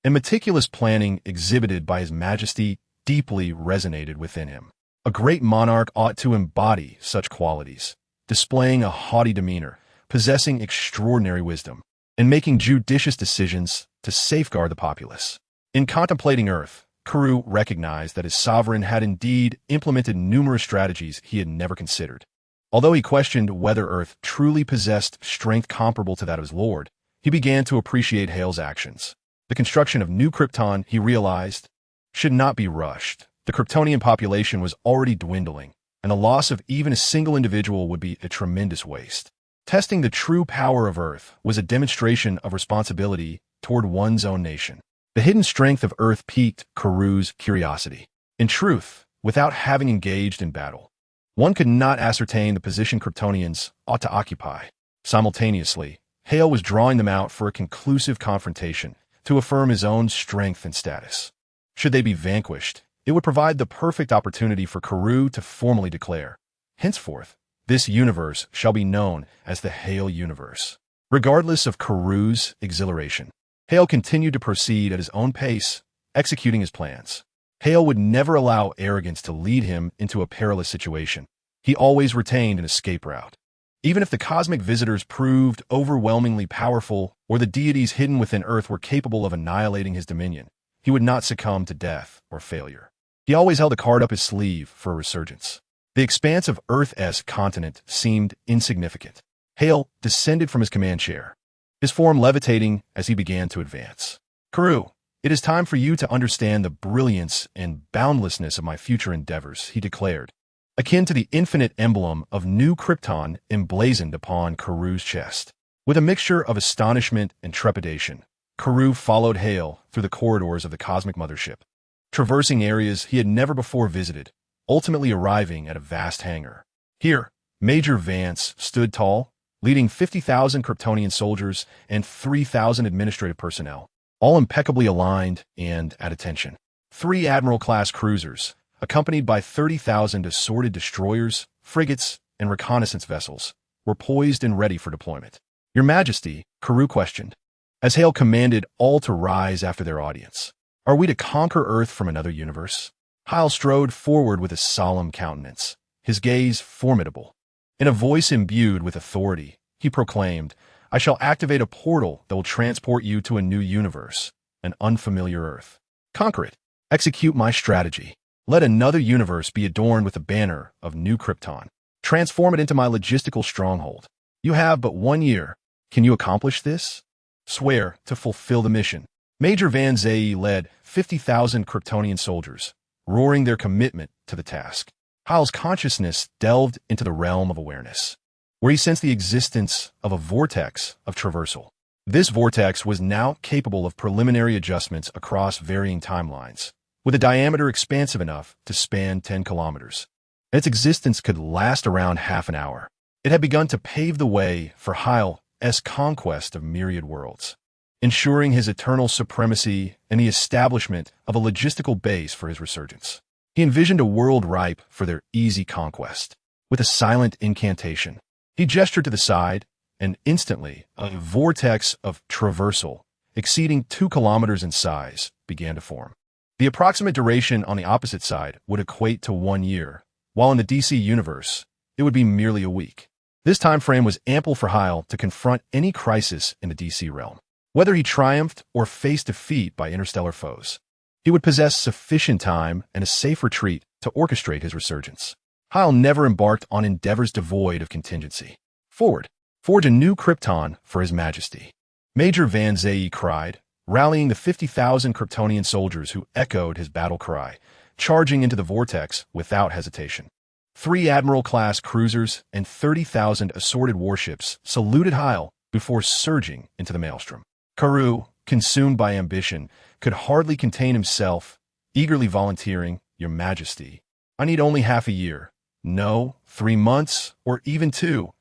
and meticulous planning exhibited by His Majesty deeply resonated within him. A great monarch ought to embody such qualities, displaying a haughty demeanor, possessing extraordinary wisdom, and making judicious decisions to safeguard the populace. In contemplating Earth, Karoo recognized that his sovereign had indeed implemented numerous strategies he had never considered. Although he questioned whether Earth truly possessed strength comparable to that of his lord, he began to appreciate Hal's actions. The construction of New Krypton, he realized, should not be rushed. The Kryptonian population was already dwindling, and the loss of even a single individual would be a tremendous waste. Testing the true power of Earth was a demonstration of responsibility toward one's own nation. The hidden strength of Earth piqued Karoo's curiosity. In truth, without having engaged in battle, one could not ascertain the position Kryptonians ought to occupy. Simultaneously, Hal was drawing them out for a conclusive confrontation to affirm his own strength and status. Should they be vanquished, it would provide the perfect opportunity for Karoo to formally declare, "Henceforth, this universe shall be known as the Hal universe." Regardless of Karoo's exhilaration, Hal continued to proceed at his own pace, executing his plans. Hal would never allow arrogance to lead him into a perilous situation. He always retained an escape route. Even if the cosmic visitors proved overwhelmingly powerful or the deities hidden within Earth were capable of annihilating his dominion, he would not succumb to death or failure. He always held a card up his sleeve for a resurgence. The expanse of Earth's continent seemed insignificant. Hal descended from his command chair, his form levitating as he began to advance. "Karoo, it is time for you to understand the brilliance and boundlessness of my future endeavors," he declared, akin to the infinite emblem of New Krypton emblazoned upon Karoo's chest. With a mixture of astonishment and trepidation, Karoo followed Hal through the corridors of the cosmic mothership, traversing areas he had never before visited, ultimately arriving at a vast hangar. Here, Major Vance stood tall, leading 50,000 Kryptonian soldiers and 3,000 administrative personnel, all impeccably aligned and at attention. 3 Admiral-class cruisers, accompanied by 30,000 assorted destroyers, frigates, and reconnaissance vessels, were poised and ready for deployment. "Your Majesty," Karoo questioned, as Hal commanded all to rise after their audience, "are we to conquer Earth from another universe?" Hal strode forward with a solemn countenance, his gaze formidable. In a voice imbued with authority, he proclaimed, "I shall activate a portal that will transport you to a new universe, an unfamiliar Earth. Conquer it. Execute my strategy. Let another universe be adorned with the banner of New Krypton. Transform it into my logistical stronghold. You have but 1 year. Can you accomplish this? Swear to fulfill the mission." Major Van Zee led 50,000 Kryptonian soldiers, roaring their commitment to the task. Hal's consciousness delved into the realm of awareness, where he sensed the existence of a vortex of traversal. This vortex was now capable of preliminary adjustments across varying timelines, with a diameter expansive enough to span 10 kilometers. Its existence could last around half an hour. It had begun to pave the way for Hal's conquest of myriad worlds, ensuring his eternal supremacy and the establishment of a logistical base for his resurgence. He envisioned a world ripe for their easy conquest. With a silent incantation, he gestured to the side, and instantly a vortex of traversal, exceeding 2 kilometers in size, began to form. The approximate duration on the opposite side would equate to 1 year, while in the DC universe, it would be merely a week. This time frame was ample for Hal to confront any crisis in the DC realm. Whether he triumphed or faced defeat by interstellar foes, he would possess sufficient time and a safe retreat to orchestrate his resurgence. Hal never embarked on endeavors devoid of contingency. "Forward! Forge a new Krypton for His Majesty," Major Van Zee cried, rallying the 50,000 Kryptonian soldiers who echoed his battle cry, charging into the vortex without hesitation. 3 Admiral-class cruisers and 30,000 assorted warships saluted Heil before surging into the maelstrom. Karoo, consumed by ambition, could hardly contain himself, eagerly volunteering, "Your Majesty, I need only half a year, no, 3 months, or even 2,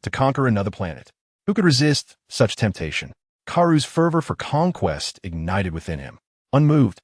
to conquer another planet." Who could resist such temptation? Karoo's fervor for conquest ignited within him. Unmoved,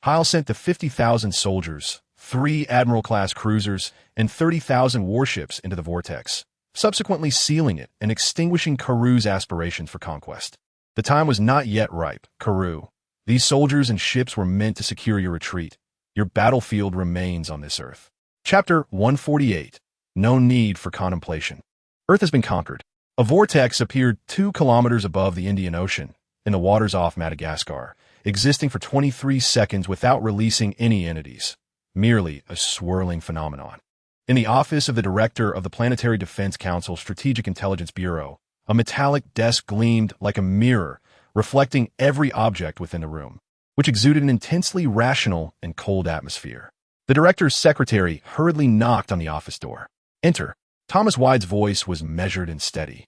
Heil sent the 50,000 soldiers, 3 Admiral-class cruisers, and 30,000 warships into the vortex, subsequently sealing it and extinguishing Karoo's aspirations for conquest. The time was not yet ripe, Karoo. These soldiers and ships were meant to secure your retreat. Your battlefield remains on this Earth. Chapter 148. No need for contemplation. Earth has been conquered. A vortex appeared 2 kilometers above the Indian Ocean, in the waters off Madagascar, existing for 23 seconds without releasing any entities. Merely a swirling phenomenon. In the office of the director of the Planetary Defense Council Strategic Intelligence Bureau, a metallic desk gleamed like a mirror, reflecting every object within the room, which exuded an intensely rational and cold atmosphere. The director's secretary hurriedly knocked on the office door. "Enter." Thomas Wide's voice was measured and steady,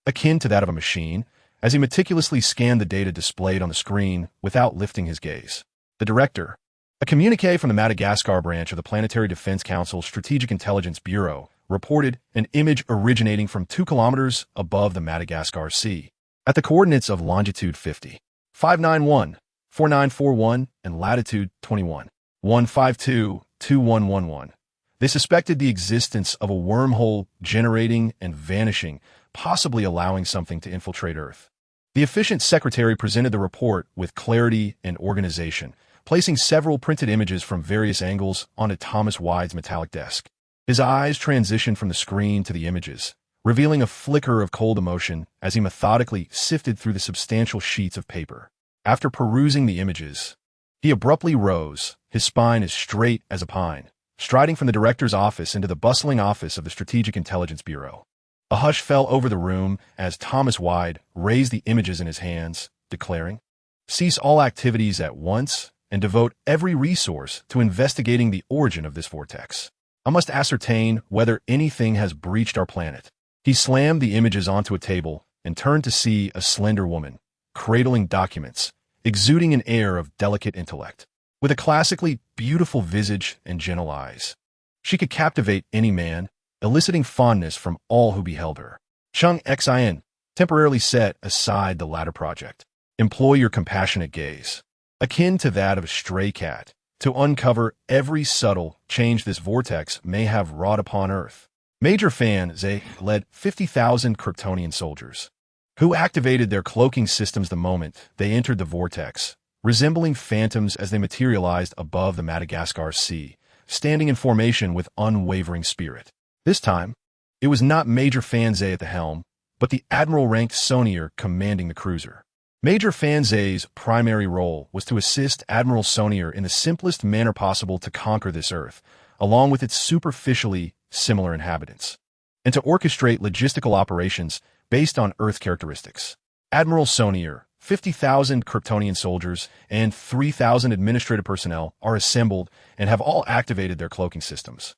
akin to that of a machine, as he meticulously scanned the data displayed on the screen without lifting his gaze. The director, a communiqué from the Madagascar branch of the Planetary Defense Council Strategic Intelligence Bureau, reported an image originating from 2 kilometers above the Madagascar Sea, at the coordinates of longitude 50, 591, 4941, and latitude 21, 152, 2111. They suspected the existence of a wormhole generating and vanishing, possibly allowing something to infiltrate Earth. The efficient secretary presented the report with clarity and organization, placing several printed images from various angles onto Thomas Wide's metallic desk. His eyes transitioned from the screen to the images, revealing a flicker of cold emotion as he methodically sifted through the substantial sheets of paper. After perusing the images, he abruptly rose, his spine as straight as a pine, striding from the director's office into the bustling office of the Strategic Intelligence Bureau. A hush fell over the room as Thomas Wide raised the images in his hands, declaring, "Cease all activities at once and devote every resource to investigating the origin of this vortex. I must ascertain whether anything has breached our planet." He slammed the images onto a table and turned to see a slender woman, cradling documents, exuding an air of delicate intellect. With a classically beautiful visage and gentle eyes, she could captivate any man, eliciting fondness from all who beheld her. Chung Xin temporarily set aside the latter project. Employ your compassionate gaze, akin to that of a stray cat, to uncover every subtle change this vortex may have wrought upon Earth. Major Fan Zhe led 50,000 Kryptonian soldiers, who activated their cloaking systems the moment they entered the vortex, resembling phantoms as they materialized above the Madagascar Sea, standing in formation with unwavering spirit. This time, it was not Major Fan Zhe at the helm, but the admiral-ranked Sonier commanding the cruiser. Major Fan Zhe's primary role was to assist Admiral Sonier in the simplest manner possible to conquer this Earth, along with its superficially similar inhabitants, and to orchestrate logistical operations based on Earth characteristics. Admiral Sonier, 50,000 Kryptonian soldiers, and 3,000 administrative personnel are assembled and have all activated their cloaking systems.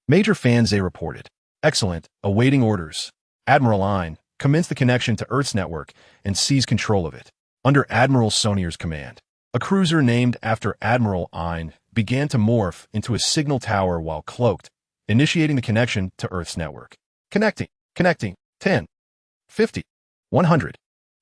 Major Fan Zhe reported, "Excellent, awaiting orders." Admiral Ein commenced the connection to Earth's network and seized control of it. Under Admiral Sonier's command, a cruiser named after Admiral Ein began to morph into a signal tower while cloaked, initiating the connection to Earth's network. Connecting, 10, 50, 100.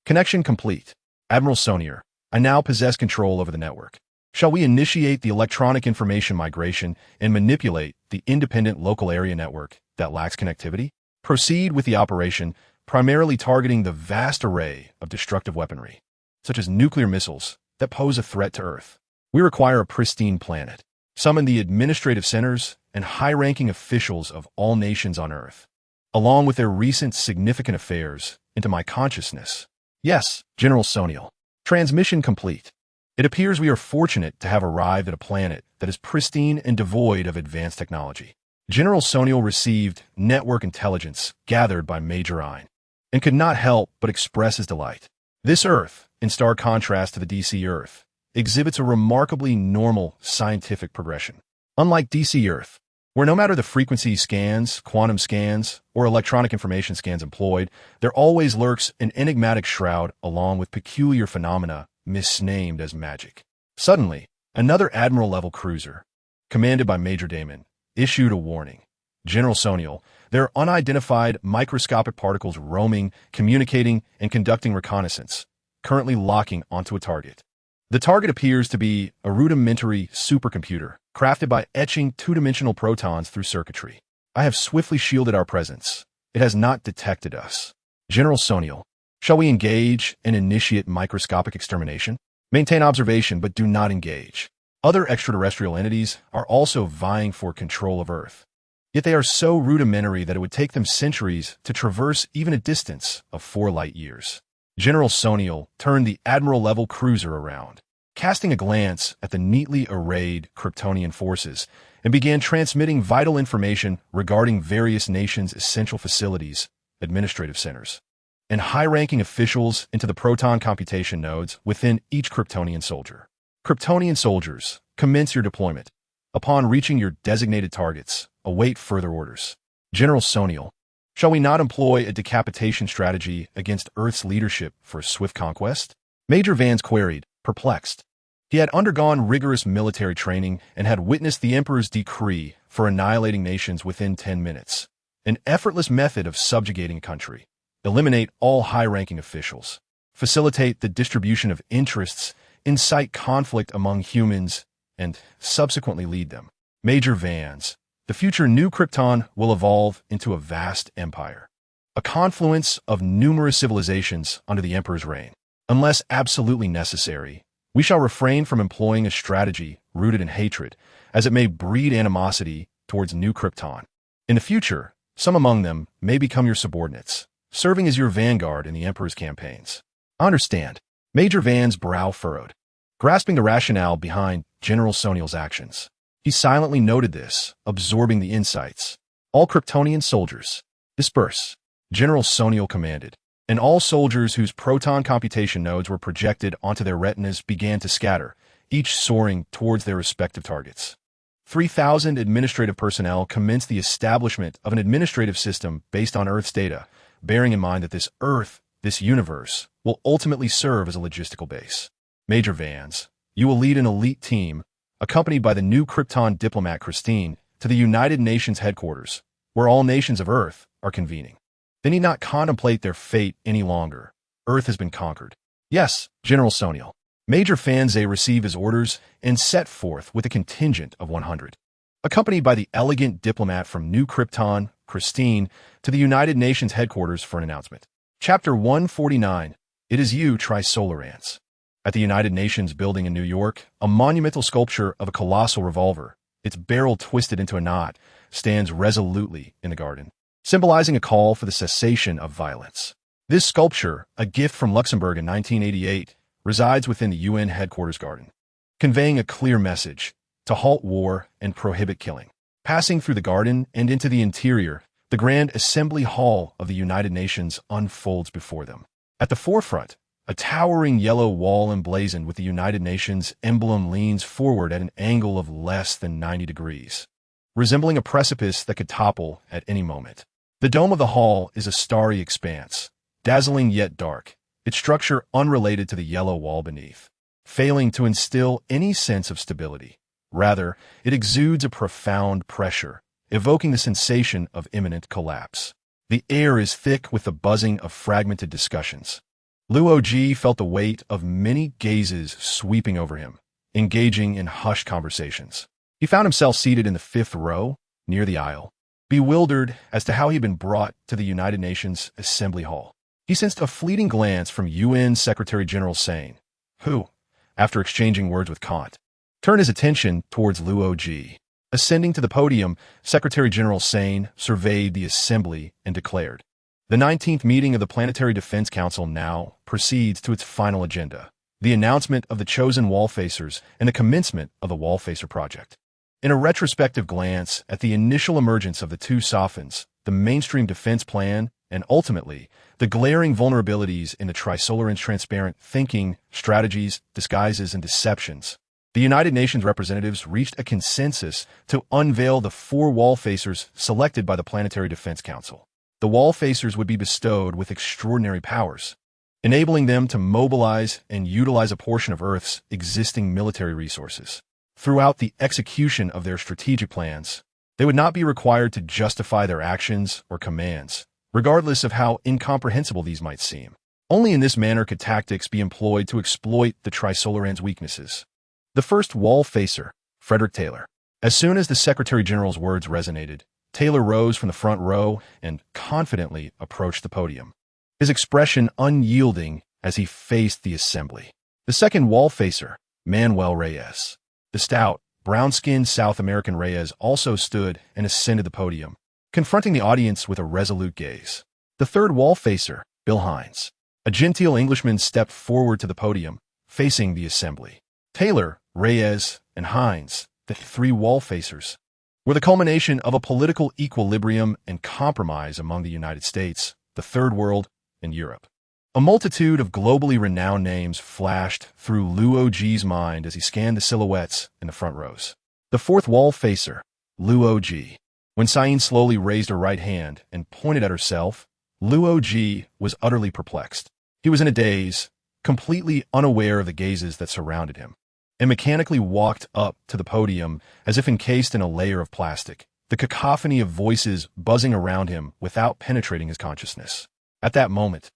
Connection complete. Admiral Sonier, I now possess control over the network. Shall we initiate the electronic information migration and manipulate the independent local area network that lacks connectivity? Proceed with the operation, primarily targeting the vast array of destructive weaponry, such as nuclear missiles, that pose a threat to Earth. We require a pristine planet. Summon the administrative centers and high-ranking officials of all nations on Earth, along with their recent significant affairs, into my consciousness. Yes, General Soniel. Transmission complete. It appears we are fortunate to have arrived at a planet that is pristine and devoid of advanced technology. General Soniel received network intelligence gathered by Major Ein, and could not help but express his delight. This Earth, in stark contrast to the DC Earth, exhibits a remarkably normal scientific progression. Unlike DC Earth, where no matter the frequency scans, quantum scans, or electronic information scans employed, there always lurks an enigmatic shroud along with peculiar phenomena misnamed as magic. Suddenly, another Admiral-level cruiser, commanded by Major Damon, issued a warning. General Sonial, there are unidentified microscopic particles roaming, communicating, and conducting reconnaissance, currently locking onto a target. The target appears to be a rudimentary supercomputer, crafted by etching two-dimensional protons through circuitry. I have swiftly shielded our presence. It has not detected us. General Sonial, shall we engage and initiate microscopic extermination? Maintain observation, but do not engage. Other extraterrestrial entities are also vying for control of Earth. Yet they are so rudimentary that it would take them centuries to traverse even a distance of 4 light years. General Sonial turned the Admiral-level cruiser around, casting a glance at the neatly arrayed Kryptonian forces, and began transmitting vital information regarding various nations' essential facilities, administrative centers, and high-ranking officials into the proton computation nodes within each Kryptonian soldier. Kryptonian soldiers, commence your deployment. Upon reaching your designated targets, await further orders. General Sonial, shall we not employ a decapitation strategy against Earth's leadership for a swift conquest? Major Vance queried, perplexed. He had undergone rigorous military training and had witnessed the Emperor's decree for annihilating nations within 10 minutes. An effortless method of subjugating a country. Eliminate all high-ranking officials. Facilitate the distribution of interests, incite conflict among humans, and subsequently lead them. Major Vance, the future New Krypton will evolve into a vast empire. A confluence of numerous civilizations under the Emperor's reign. Unless absolutely necessary, we shall refrain from employing a strategy rooted in hatred, as it may breed animosity towards New Krypton. In the future, some among them may become your subordinates, serving as your vanguard in the Emperor's campaigns. I understand. Major Van's brow furrowed, grasping the rationale behind General Sonial's actions. He silently noted this, absorbing the insights. All Kryptonian soldiers, disperse. General Sonial commanded, and all soldiers whose proton computation nodes were projected onto their retinas began to scatter, each soaring towards their respective targets. 3,000 administrative personnel commenced the establishment of an administrative system based on Earth's data, bearing in mind that this Earth, this universe, will ultimately serve as a logistical base. Major Vance, you will lead an elite team, accompanied by the new Krypton diplomat Christine, to the United Nations headquarters, where all nations of Earth are convening. They need not contemplate their fate any longer. Earth has been conquered. Yes, General Sonial. Major Fanze received his orders and set forth with a contingent of 100. Accompanied by the elegant diplomat from New Krypton, Christine, to the United Nations headquarters for an announcement. Chapter 149. It is you, Trisolarans. At the United Nations building in New York, a monumental sculpture of a colossal revolver, its barrel twisted into a knot, stands resolutely in the garden, symbolizing a call for the cessation of violence. This sculpture, a gift from Luxembourg in 1988, resides within the UN headquarters garden, conveying a clear message to halt war and prohibit killing. Passing through the garden and into the interior, the Grand Assembly Hall of the United Nations unfolds before them. At the forefront, a towering yellow wall emblazoned with the United Nations emblem leans forward at an angle of less than 90 degrees, resembling a precipice that could topple at any moment. The dome of the hall is a starry expanse, dazzling yet dark, its structure unrelated to the yellow wall beneath, failing to instill any sense of stability. Rather, it exudes a profound pressure, evoking the sensation of imminent collapse. The air is thick with the buzzing of fragmented discussions. Luo Ji felt the weight of many gazes sweeping over him, engaging in hushed conversations. He found himself seated in the 5th row, near the aisle, bewildered as to how he had been brought to the United Nations Assembly Hall. He sensed a fleeting glance from UN Secretary-General Sane, who, after exchanging words with Kant, turned his attention towards Luo Ji. Ascending to the podium, Secretary-General Sane surveyed the assembly and declared, "The 19th meeting of the Planetary Defense Council now proceeds to its final agenda, the announcement of the chosen wall-facers and the commencement of the wall-facer project." In a retrospective glance at the initial emergence of the two Sophons, the mainstream defense plan, and ultimately, the glaring vulnerabilities in the Trisolarans' transparent thinking, strategies, disguises, and deceptions, The United Nations representatives reached a consensus to unveil the 4 wall facers selected by the Planetary Defense Council. The wall facers would be bestowed with extraordinary powers, enabling them to mobilize and utilize a portion of Earth's existing military resources. Throughout the execution of their strategic plans, they would not be required to justify their actions or commands, regardless of how incomprehensible these might seem. Only in this manner could tactics be employed to exploit the Trisolaran's weaknesses. The first wall facer, Frederick Taylor. As soon as the Secretary General's words resonated, Taylor rose from the front row and confidently approached the podium, his expression unyielding as he faced the assembly. The second wall facer, Manuel Reyes. The stout, brown-skinned South American Reyes also stood and ascended the podium, confronting the audience with a resolute gaze. The third wall facer, Bill Hines. A genteel Englishman stepped forward to the podium, facing the assembly. Taylor, Reyes, and Hines, the 3 wall facers, were the culmination of a political equilibrium and compromise among the United States, the Third World, and Europe. A multitude of globally renowned names flashed through Luo Ji's mind as he scanned the silhouettes in the front rows. The fourth wall facer, Luo Ji. When Sain slowly raised her right hand and pointed at herself, Luo Ji was utterly perplexed. He was in a daze, completely unaware of the gazes that surrounded him, and mechanically walked up to the podium as if encased in a layer of plastic, the cacophony of voices buzzing around him without penetrating his consciousness. At that moment,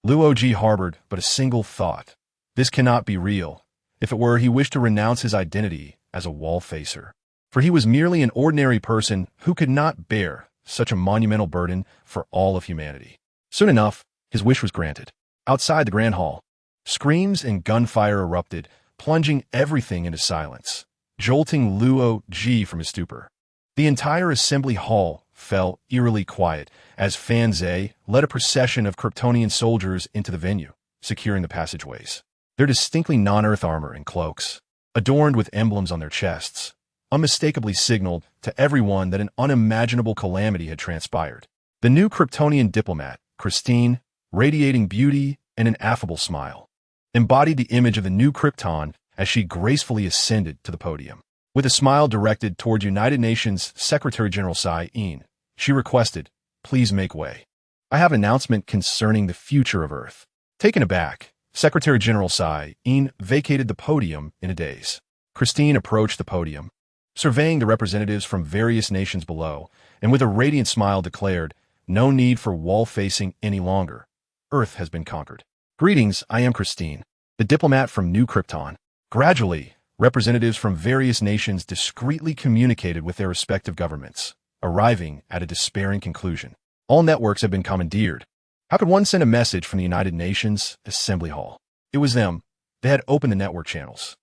Luo Ji harbored but a single thought. This cannot be real. If it were, he wished to renounce his identity as a wall facer, for he was merely an ordinary person who could not bear such a monumental burden for all of humanity. Soon enough, his wish was granted. Outside the Grand Hall, screams and gunfire erupted, plunging everything into silence, jolting Luo Ji from his stupor. The entire assembly hall fell eerily quiet as Fan Zhe led a procession of Kryptonian soldiers into the venue, securing the passageways. Their distinctly non-Earth armor and cloaks, adorned with emblems on their chests, unmistakably signaled to everyone that an unimaginable calamity had transpired. The new Kryptonian diplomat, Christine, radiating beauty and an affable smile, embodied the image of the new Krypton as she gracefully ascended to the podium. With a smile directed toward United Nations Secretary General Tsai In, she requested, "Please make way. I have an announcement concerning the future of Earth." Taken aback, Secretary General Tsai In vacated the podium in a daze. Christine approached the podium, surveying the representatives from various nations below, and with a radiant smile declared, "No need for wall facing any longer. Earth has been conquered. Greetings, I am Christine, the diplomat from New Krypton." Gradually, representatives from various nations discreetly communicated with their respective governments, arriving at a despairing conclusion. All networks have been commandeered. How could one send a message from the United Nations Assembly Hall? It was them. They had opened the network channels.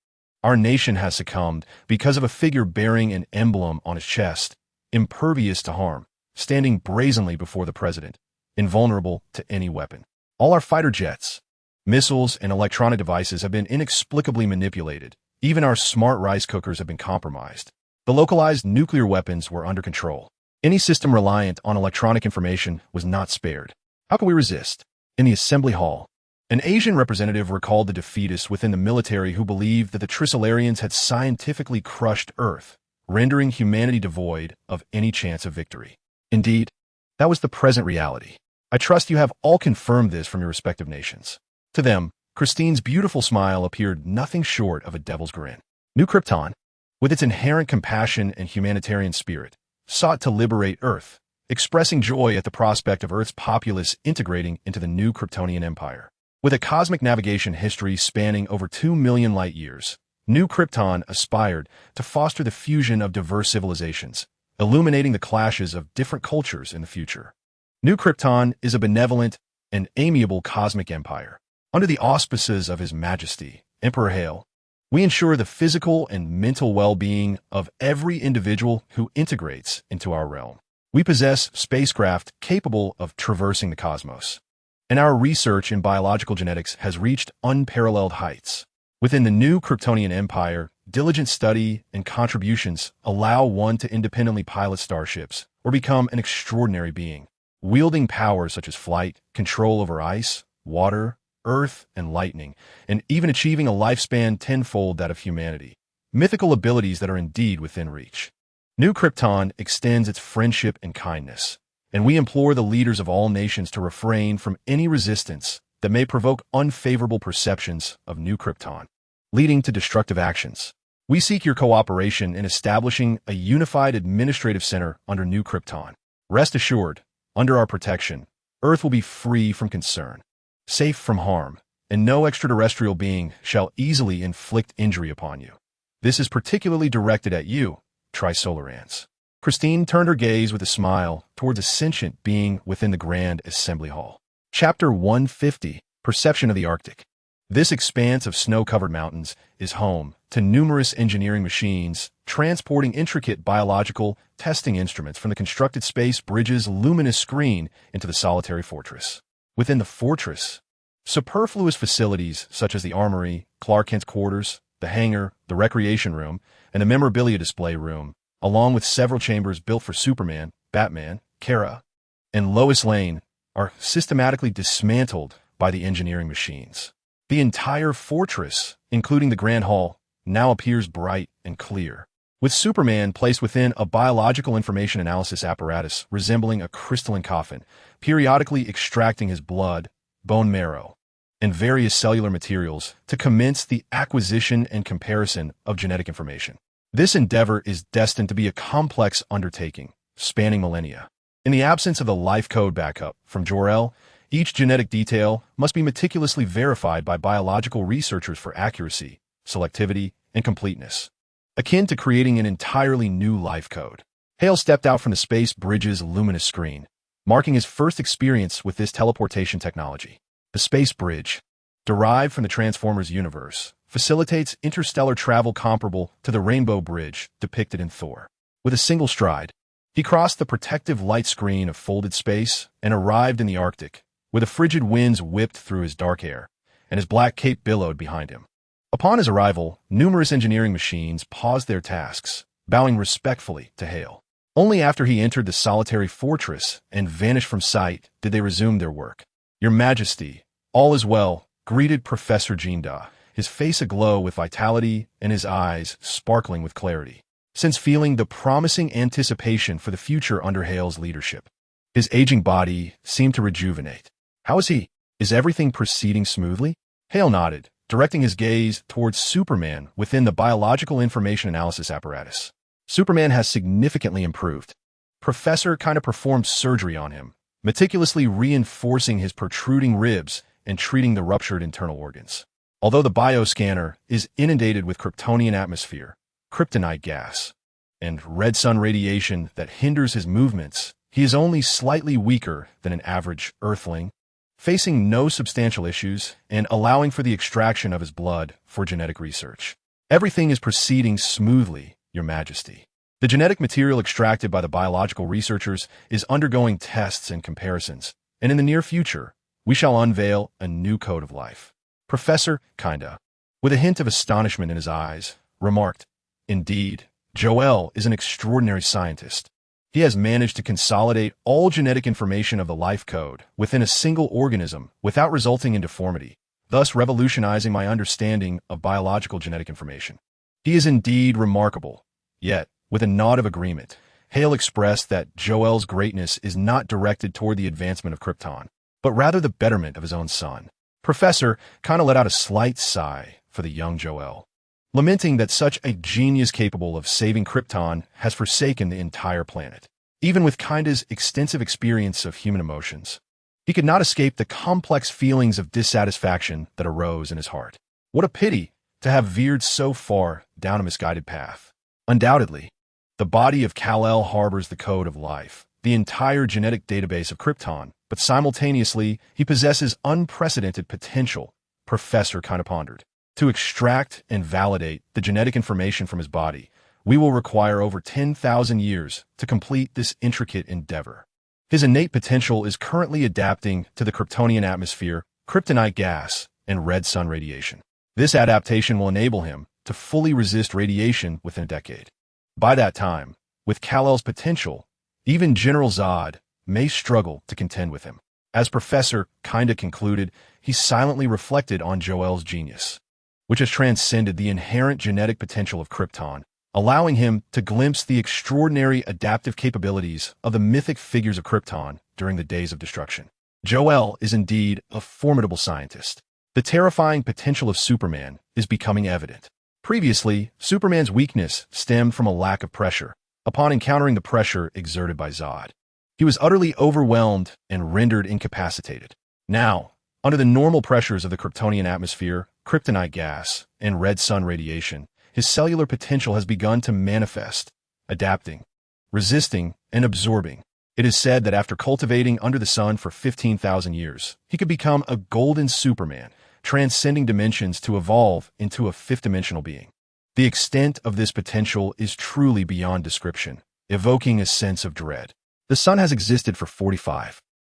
Our nation has succumbed because of a figure bearing an emblem on his chest, impervious to harm, standing brazenly before the president, invulnerable to any weapon. All our fighter jets, missiles, and electronic devices have been inexplicably manipulated. Even our smart rice cookers have been compromised. The localized nuclear weapons were under control. Any system reliant on electronic information was not spared. How can we resist? In the assembly hall, an Asian representative recalled the defeatists within the military who believed that the Trisolarians had scientifically crushed Earth, rendering humanity devoid of any chance of victory. Indeed, that was the present reality. I trust you have all confirmed this from your respective nations. To them, Christine's beautiful smile appeared nothing short of a devil's grin. New Krypton, with its inherent compassion and humanitarian spirit, sought to liberate Earth, expressing joy at the prospect of Earth's populace integrating into the new Kryptonian Empire. With a cosmic navigation history spanning over 2 million light years, New Krypton aspired to foster the fusion of diverse civilizations, illuminating the clashes of different cultures in the future. New Krypton is a benevolent and amiable cosmic empire. Under the auspices of His Majesty, Emperor Hail, we ensure the physical and mental well-being of every individual who integrates into our realm. We possess spacecraft capable of traversing the cosmos, and our research in biological genetics has reached unparalleled heights. Within the new Kryptonian Empire, diligent study and contributions allow one to independently pilot starships or become an extraordinary being, wielding powers such as flight, control over ice, water, earth, and lightning, and even achieving a lifespan tenfold that of humanity. mythical abilities that are indeed within reach. New Krypton extends its friendship and kindness, and we implore the leaders of all nations to refrain from any resistance that may provoke unfavorable perceptions of New Krypton, leading to destructive actions. We seek your cooperation in establishing a unified administrative center under New Krypton. Rest assured, under our protection, Earth will be free from concern, safe from harm, and no extraterrestrial being shall easily inflict injury upon you. This is particularly directed at you, Trisolarans. Christine turned her gaze with a smile towards a sentient being within the Grand Assembly Hall. Chapter 150, Perception of the Arctic. This expanse of snow-covered mountains is home to numerous engineering machines transporting intricate biological testing instruments from the constructed space bridge's luminous screen into the solitary fortress. Within the fortress, superfluous facilities such as the armory, Clark Kent's quarters, the hangar, the recreation room, and the memorabilia display room, along with several chambers built for Superman, Batman, Kara, and Lois Lane, are systematically dismantled by the engineering machines. The entire fortress, including the Grand Hall, now appears bright and clear, with Superman placed within a biological information analysis apparatus resembling a crystalline coffin, periodically extracting his blood, bone marrow, and various cellular materials to commence the acquisition and comparison of genetic information. This endeavor is destined to be a complex undertaking, spanning millennia. In the absence of the life code backup from Jor-El, each genetic detail must be meticulously verified by biological researchers for accuracy, selectivity, and completeness, akin to creating an entirely new life code. Hale stepped out from the space bridge's luminous screen, marking his first experience with this teleportation technology. The space bridge, derived from the Transformers universe, facilitates interstellar travel comparable to the Rainbow Bridge depicted in Thor. With a single stride, he crossed the protective light screen of folded space and arrived in the Arctic, where the frigid winds whipped through his dark hair, and his black cape billowed behind him. Upon his arrival, numerous engineering machines paused their tasks, bowing respectfully to Hale. Only after he entered the solitary fortress and vanished from sight did they resume their work. "Your Majesty, all is well," greeted Professor Jinda, his face aglow with vitality and his eyes sparkling with clarity, since feeling the promising anticipation for the future under Hale's leadership. His aging body seemed to rejuvenate. "How is he? Is everything proceeding smoothly?" Hale nodded, directing his gaze towards Superman within the biological information analysis apparatus. Superman has significantly improved. Professor performed surgery on him, meticulously reinforcing his protruding ribs and treating the ruptured internal organs. Although the bioscanner is inundated with Kryptonian atmosphere, kryptonite gas, and red sun radiation that hinders his movements, he is only slightly weaker than an average Earthling, facing no substantial issues and allowing for the extraction of his blood for genetic research. "Everything is proceeding smoothly, Your Majesty. The genetic material extracted by the biological researchers is undergoing tests and comparisons, and in the near future, we shall unveil a new code of life." Professor, with a hint of astonishment in his eyes, remarked, "Indeed, Jor-El is an extraordinary scientist. He has managed to consolidate all genetic information of the life code within a single organism without resulting in deformity, thus revolutionizing my understanding of biological genetic information. He is indeed remarkable." Yet, with a nod of agreement, Hale expressed that Jor-El's greatness is not directed toward the advancement of Krypton, but rather the betterment of his own son. Professor let out a slight sigh for the young Jor-El, lamenting that such a genius capable of saving Krypton has forsaken the entire planet. Even with Kinda's extensive experience of human emotions, he could not escape the complex feelings of dissatisfaction that arose in his heart. What a pity to have veered so far down a misguided path. Undoubtedly, the body of Kal-El harbors the code of life, the entire genetic database of Krypton, but simultaneously, he possesses unprecedented potential, Professor pondered. To extract and validate the genetic information from his body, we will require over 10,000 years to complete this intricate endeavor. His innate potential is currently adapting to the Kryptonian atmosphere, kryptonite gas, and red sun radiation. This adaptation will enable him to fully resist radiation within a decade. By that time, with Kal-El's potential, even General Zod may struggle to contend with him. As Professor concluded, he silently reflected on Jor-El's genius. which has transcended the inherent genetic potential of Krypton, allowing him to glimpse the extraordinary adaptive capabilities of the mythic figures of Krypton during the days of destruction. Jor-El is indeed a formidable scientist. The terrifying potential of Superman is becoming evident. Previously, Superman's weakness stemmed from a lack of pressure. Upon encountering the pressure exerted by Zod, he was utterly overwhelmed and rendered incapacitated. Now, under the normal pressures of the Kryptonian atmosphere, kryptonite gas, and red sun radiation, his cellular potential has begun to manifest, adapting, resisting, and absorbing. It is said that after cultivating under the sun for 15,000 years, he could become a golden Superman, transcending dimensions to evolve into a fifth-dimensional being. The extent of this potential is truly beyond description, evoking a sense of dread. The sun has existed for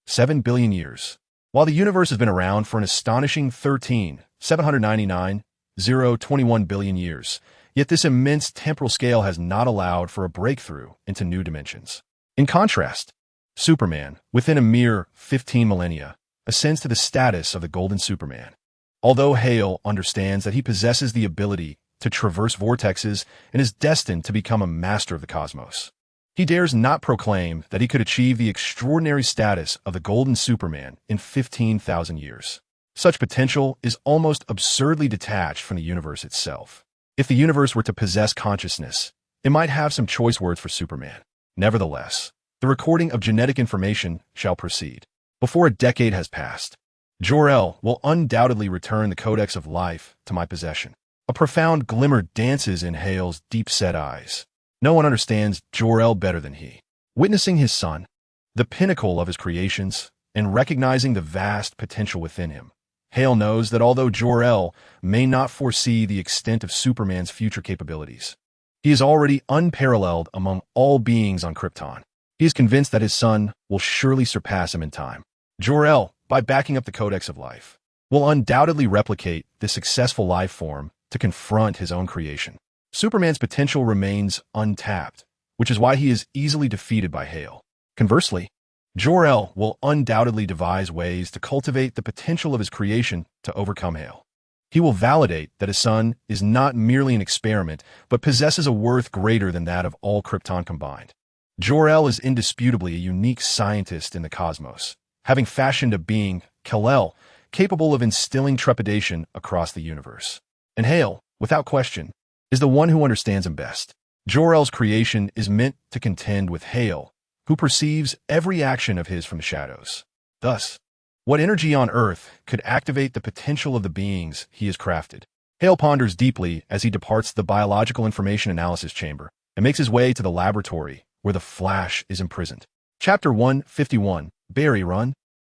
7 billion years, while the universe has been around for an astonishing 799,021 billion years. Yet this immense temporal scale has not allowed for a breakthrough into new dimensions. In contrast, Superman, within a mere 15 millennia, ascends to the status of the Golden Superman. Although Hale understands that he possesses the ability to traverse vortexes and is destined to become a master of the cosmos, he dares not proclaim that he could achieve the extraordinary status of the Golden Superman in 15,000 years. Such potential is almost absurdly detached from the universe itself. If the universe were to possess consciousness, it might have some choice words for Superman. Nevertheless, the recording of genetic information shall proceed. Before a decade has passed, Jor-El will undoubtedly return the Codex of Life to my possession. A profound glimmer dances in Hale's deep-set eyes. No one understands Jor-El better than he. Witnessing his son, the pinnacle of his creations, and recognizing the vast potential within him, Hale knows that although Jor-El may not foresee the extent of Superman's future capabilities, he is already unparalleled among all beings on Krypton. He is convinced that his son will surely surpass him in time. Jor-El, by backing up the Codex of Life, will undoubtedly replicate this successful life form to confront his own creation. Superman's potential remains untapped, which is why he is easily defeated by Hale. Conversely, Jor-El will undoubtedly devise ways to cultivate the potential of his creation to overcome Hale. He will validate that his son is not merely an experiment, but possesses a worth greater than that of all Krypton combined. Jor-El is indisputably a unique scientist in the cosmos, having fashioned a being, Kal-El, capable of instilling trepidation across the universe. And Hale, without question, is the one who understands him best. Jor-El's creation is meant to contend with Hale, who perceives every action of his from the shadows. Thus, what energy on Earth could activate the potential of the beings he has crafted? Hale ponders deeply as he departs the biological information analysis chamber and makes his way to the laboratory where the Flash is imprisoned. Chapter 151, Barry Run.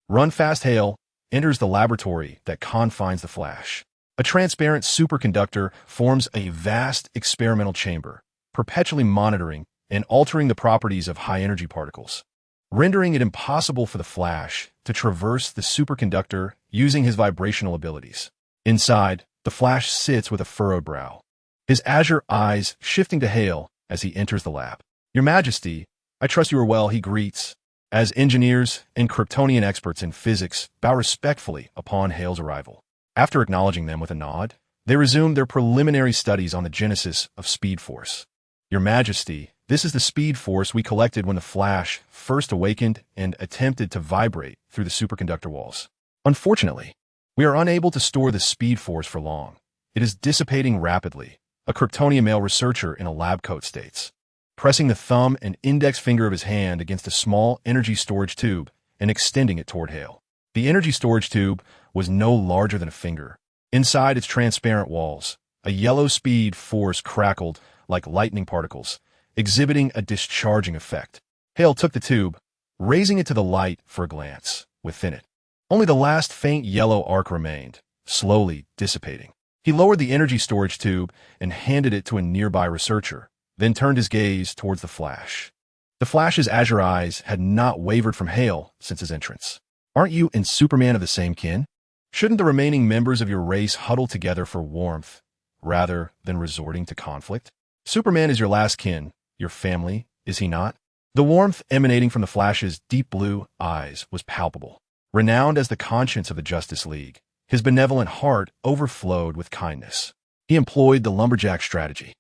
Run fast. Hale enters the laboratory that confines the Flash. A transparent superconductor forms a vast experimental chamber, perpetually monitoring and altering the properties of high-energy particles, rendering it impossible for the Flash to traverse the superconductor using his vibrational abilities. Inside, the Flash sits with a furrowed brow, his azure eyes shifting to Hale as he enters the lab. "Your Majesty, I trust you are well," he greets, as engineers and Kryptonian experts in physics bow respectfully upon Hale's arrival. After acknowledging them with a nod, they resume their preliminary studies on the genesis of Speed Force. "Your Majesty, this is the Speed Force we collected when the Flash first awakened and attempted to vibrate through the superconductor walls. Unfortunately, we are unable to store the Speed Force for long. It is dissipating rapidly," a Kryptonian male researcher in a lab coat states, pressing the thumb and index finger of his hand against a small energy storage tube and extending it toward Hale. The energy storage tube was no larger than a finger. Inside its transparent walls, a yellow Speed Force crackled like lightning particles, exhibiting a discharging effect. Hale took the tube, raising it to the light for a glance. Within it, only the last faint yellow arc remained, slowly dissipating. He lowered the energy storage tube and handed it to a nearby researcher, then turned his gaze towards the Flash. The Flash's azure eyes had not wavered from Hale since his entrance. "Aren't you and Superman of the same kin? Shouldn't the remaining members of your race huddle together for warmth, rather than resorting to conflict? Superman is your last kin, your family, is he not?" The warmth emanating from the Flash's deep blue eyes was palpable. Renowned as the conscience of the Justice League, his benevolent heart overflowed with kindness. He employed the lumberjack strategy.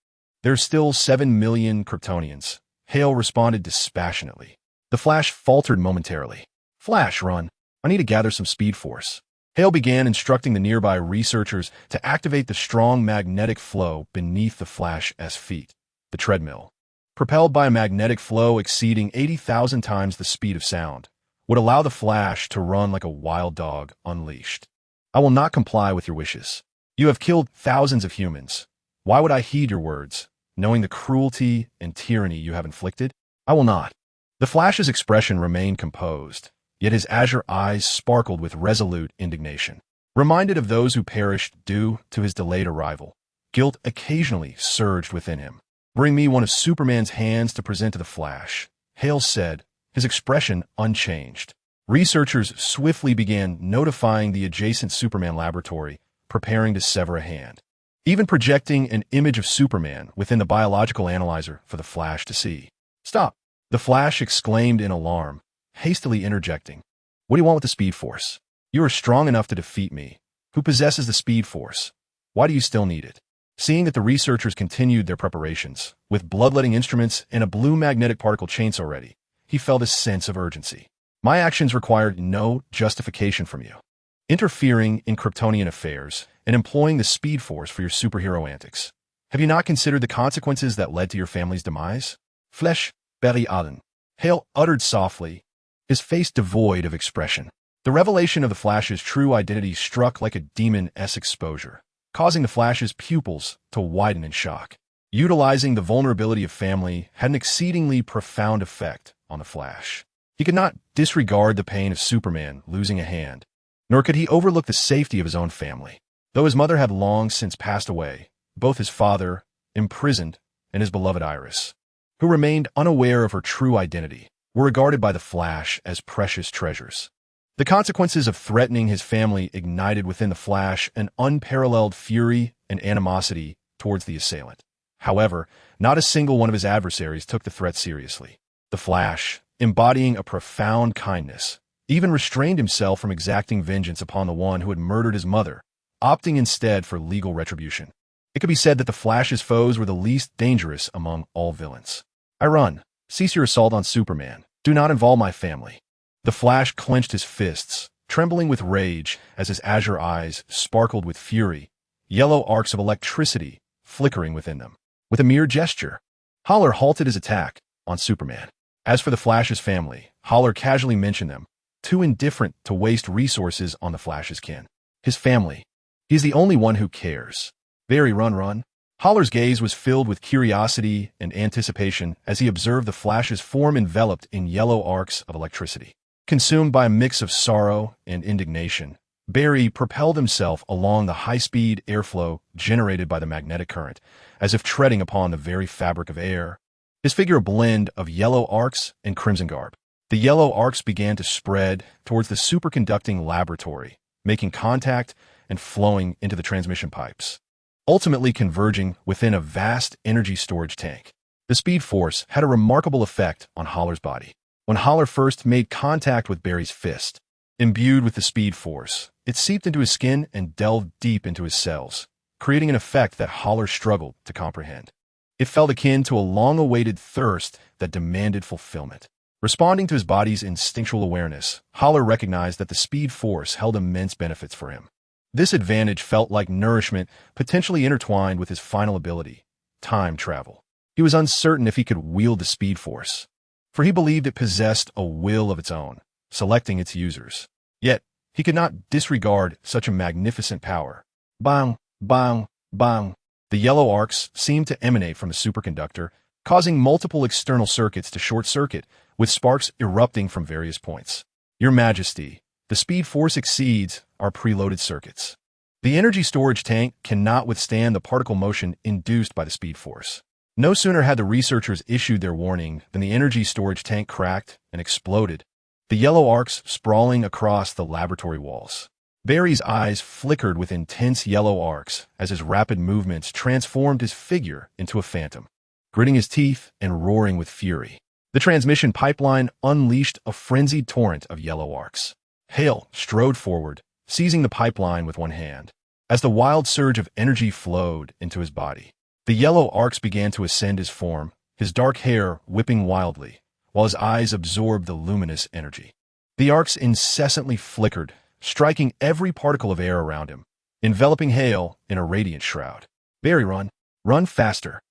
There are still 7 million Kryptonians. Hale responded dispassionately. The Flash faltered momentarily. Flash, run. I need to gather some speed force. Hale began instructing the nearby researchers to activate the strong magnetic flow beneath the Flash's feet, the treadmill. Propelled by a magnetic flow exceeding 80,000 times the speed of sound, would allow the Flash to run like a wild dog unleashed. I will not comply with your wishes. You have killed thousands of humans. Why would I heed your words, knowing the cruelty and tyranny you have inflicted? I will not. The Flash's expression remained composed, yet his azure eyes sparkled with resolute indignation. Reminded of those who perished due to his delayed arrival, guilt occasionally surged within him. Bring me one of Superman's hands to present to the Flash, Hale said, his expression unchanged. Researchers swiftly began notifying the adjacent Superman laboratory, preparing to sever a hand, even projecting an image of Superman within the biological analyzer for the Flash to see. Stop! The Flash exclaimed in alarm, hastily interjecting. What do you want with the Speed Force? You are strong enough to defeat me. Who possesses the Speed Force? Why do you still need it? Seeing that the researchers continued their preparations, with bloodletting instruments and a blue magnetic particle chainsaw ready, he felt a sense of urgency. My actions required no justification from you. Interfering in Kryptonian affairs and employing the Speed Force for your superhero antics. Have you not considered the consequences that led to your family's demise? Flesh, Barry Allen. Hale uttered softly, his face devoid of expression. The revelation of the Flash's true identity struck like a demon-esque exposure, causing the Flash's pupils to widen in shock. Utilizing the vulnerability of family had an exceedingly profound effect on the Flash. He could not disregard the pain of Superman losing a hand, nor could he overlook the safety of his own family. Though his mother had long since passed away, both his father, imprisoned, and his beloved Iris, who remained unaware of her true identity, were regarded by the Flash as precious treasures. The consequences of threatening his family ignited within the Flash an unparalleled fury and animosity towards the assailant. However, not a single one of his adversaries took the threat seriously. The Flash, embodying a profound kindness, even restrained himself from exacting vengeance upon the one who had murdered his mother, opting instead for legal retribution. It could be said that the Flash's foes were the least dangerous among all villains. I run. Cease your assault on Superman. Do not involve my family. The Flash clenched his fists, trembling with rage as his azure eyes sparkled with fury, yellow arcs of electricity flickering within them. With a mere gesture, Holler halted his attack on Superman. As for the Flash's family, Holler casually mentioned them, too indifferent to waste resources on the Flash's kin. His family. He's the only one who cares. Barry, run. Holler's gaze was filled with curiosity and anticipation as he observed the Flash's form enveloped in yellow arcs of electricity. Consumed by a mix of sorrow and indignation, Barry propelled himself along the high-speed airflow generated by the magnetic current, as if treading upon the very fabric of air. His figure a blend of yellow arcs and crimson garb. The yellow arcs began to spread towards the superconducting laboratory, making contact and flowing into the transmission pipes, ultimately converging within a vast energy storage tank. The Speed Force had a remarkable effect on Holler's body. When Holler first made contact with Barry's fist, imbued with the Speed Force, it seeped into his skin and delved deep into his cells, creating an effect that Holler struggled to comprehend. It felt akin to a long-awaited thirst that demanded fulfillment. Responding to his body's instinctual awareness, Holler recognized that the Speed Force held immense benefits for him. This advantage felt like nourishment potentially intertwined with his final ability, time travel. He was uncertain if he could wield the Speed Force, for he believed it possessed a will of its own, selecting its users. Yet, he could not disregard such a magnificent power. Bang, bang, bang. The yellow arcs seemed to emanate from the superconductor, causing multiple external circuits to short-circuit, with sparks erupting from various points. Your Majesty, the Speed Force exceeds our preloaded circuits. The energy storage tank cannot withstand the particle motion induced by the Speed Force. No sooner had the researchers issued their warning than the energy storage tank cracked and exploded, the yellow arcs sprawling across the laboratory walls. Barry's eyes flickered with intense yellow arcs as his rapid movements transformed his figure into a phantom, gritting his teeth and roaring with fury. The transmission pipeline unleashed a frenzied torrent of yellow arcs. Hale strode forward, seizing the pipeline with one hand. As the wild surge of energy flowed into his body, the yellow arcs began to ascend his form, his dark hair whipping wildly, while his eyes absorbed the luminous energy. The arcs incessantly flickered, striking every particle of air around him, enveloping Hale in a radiant shroud. Barry, run! Run faster!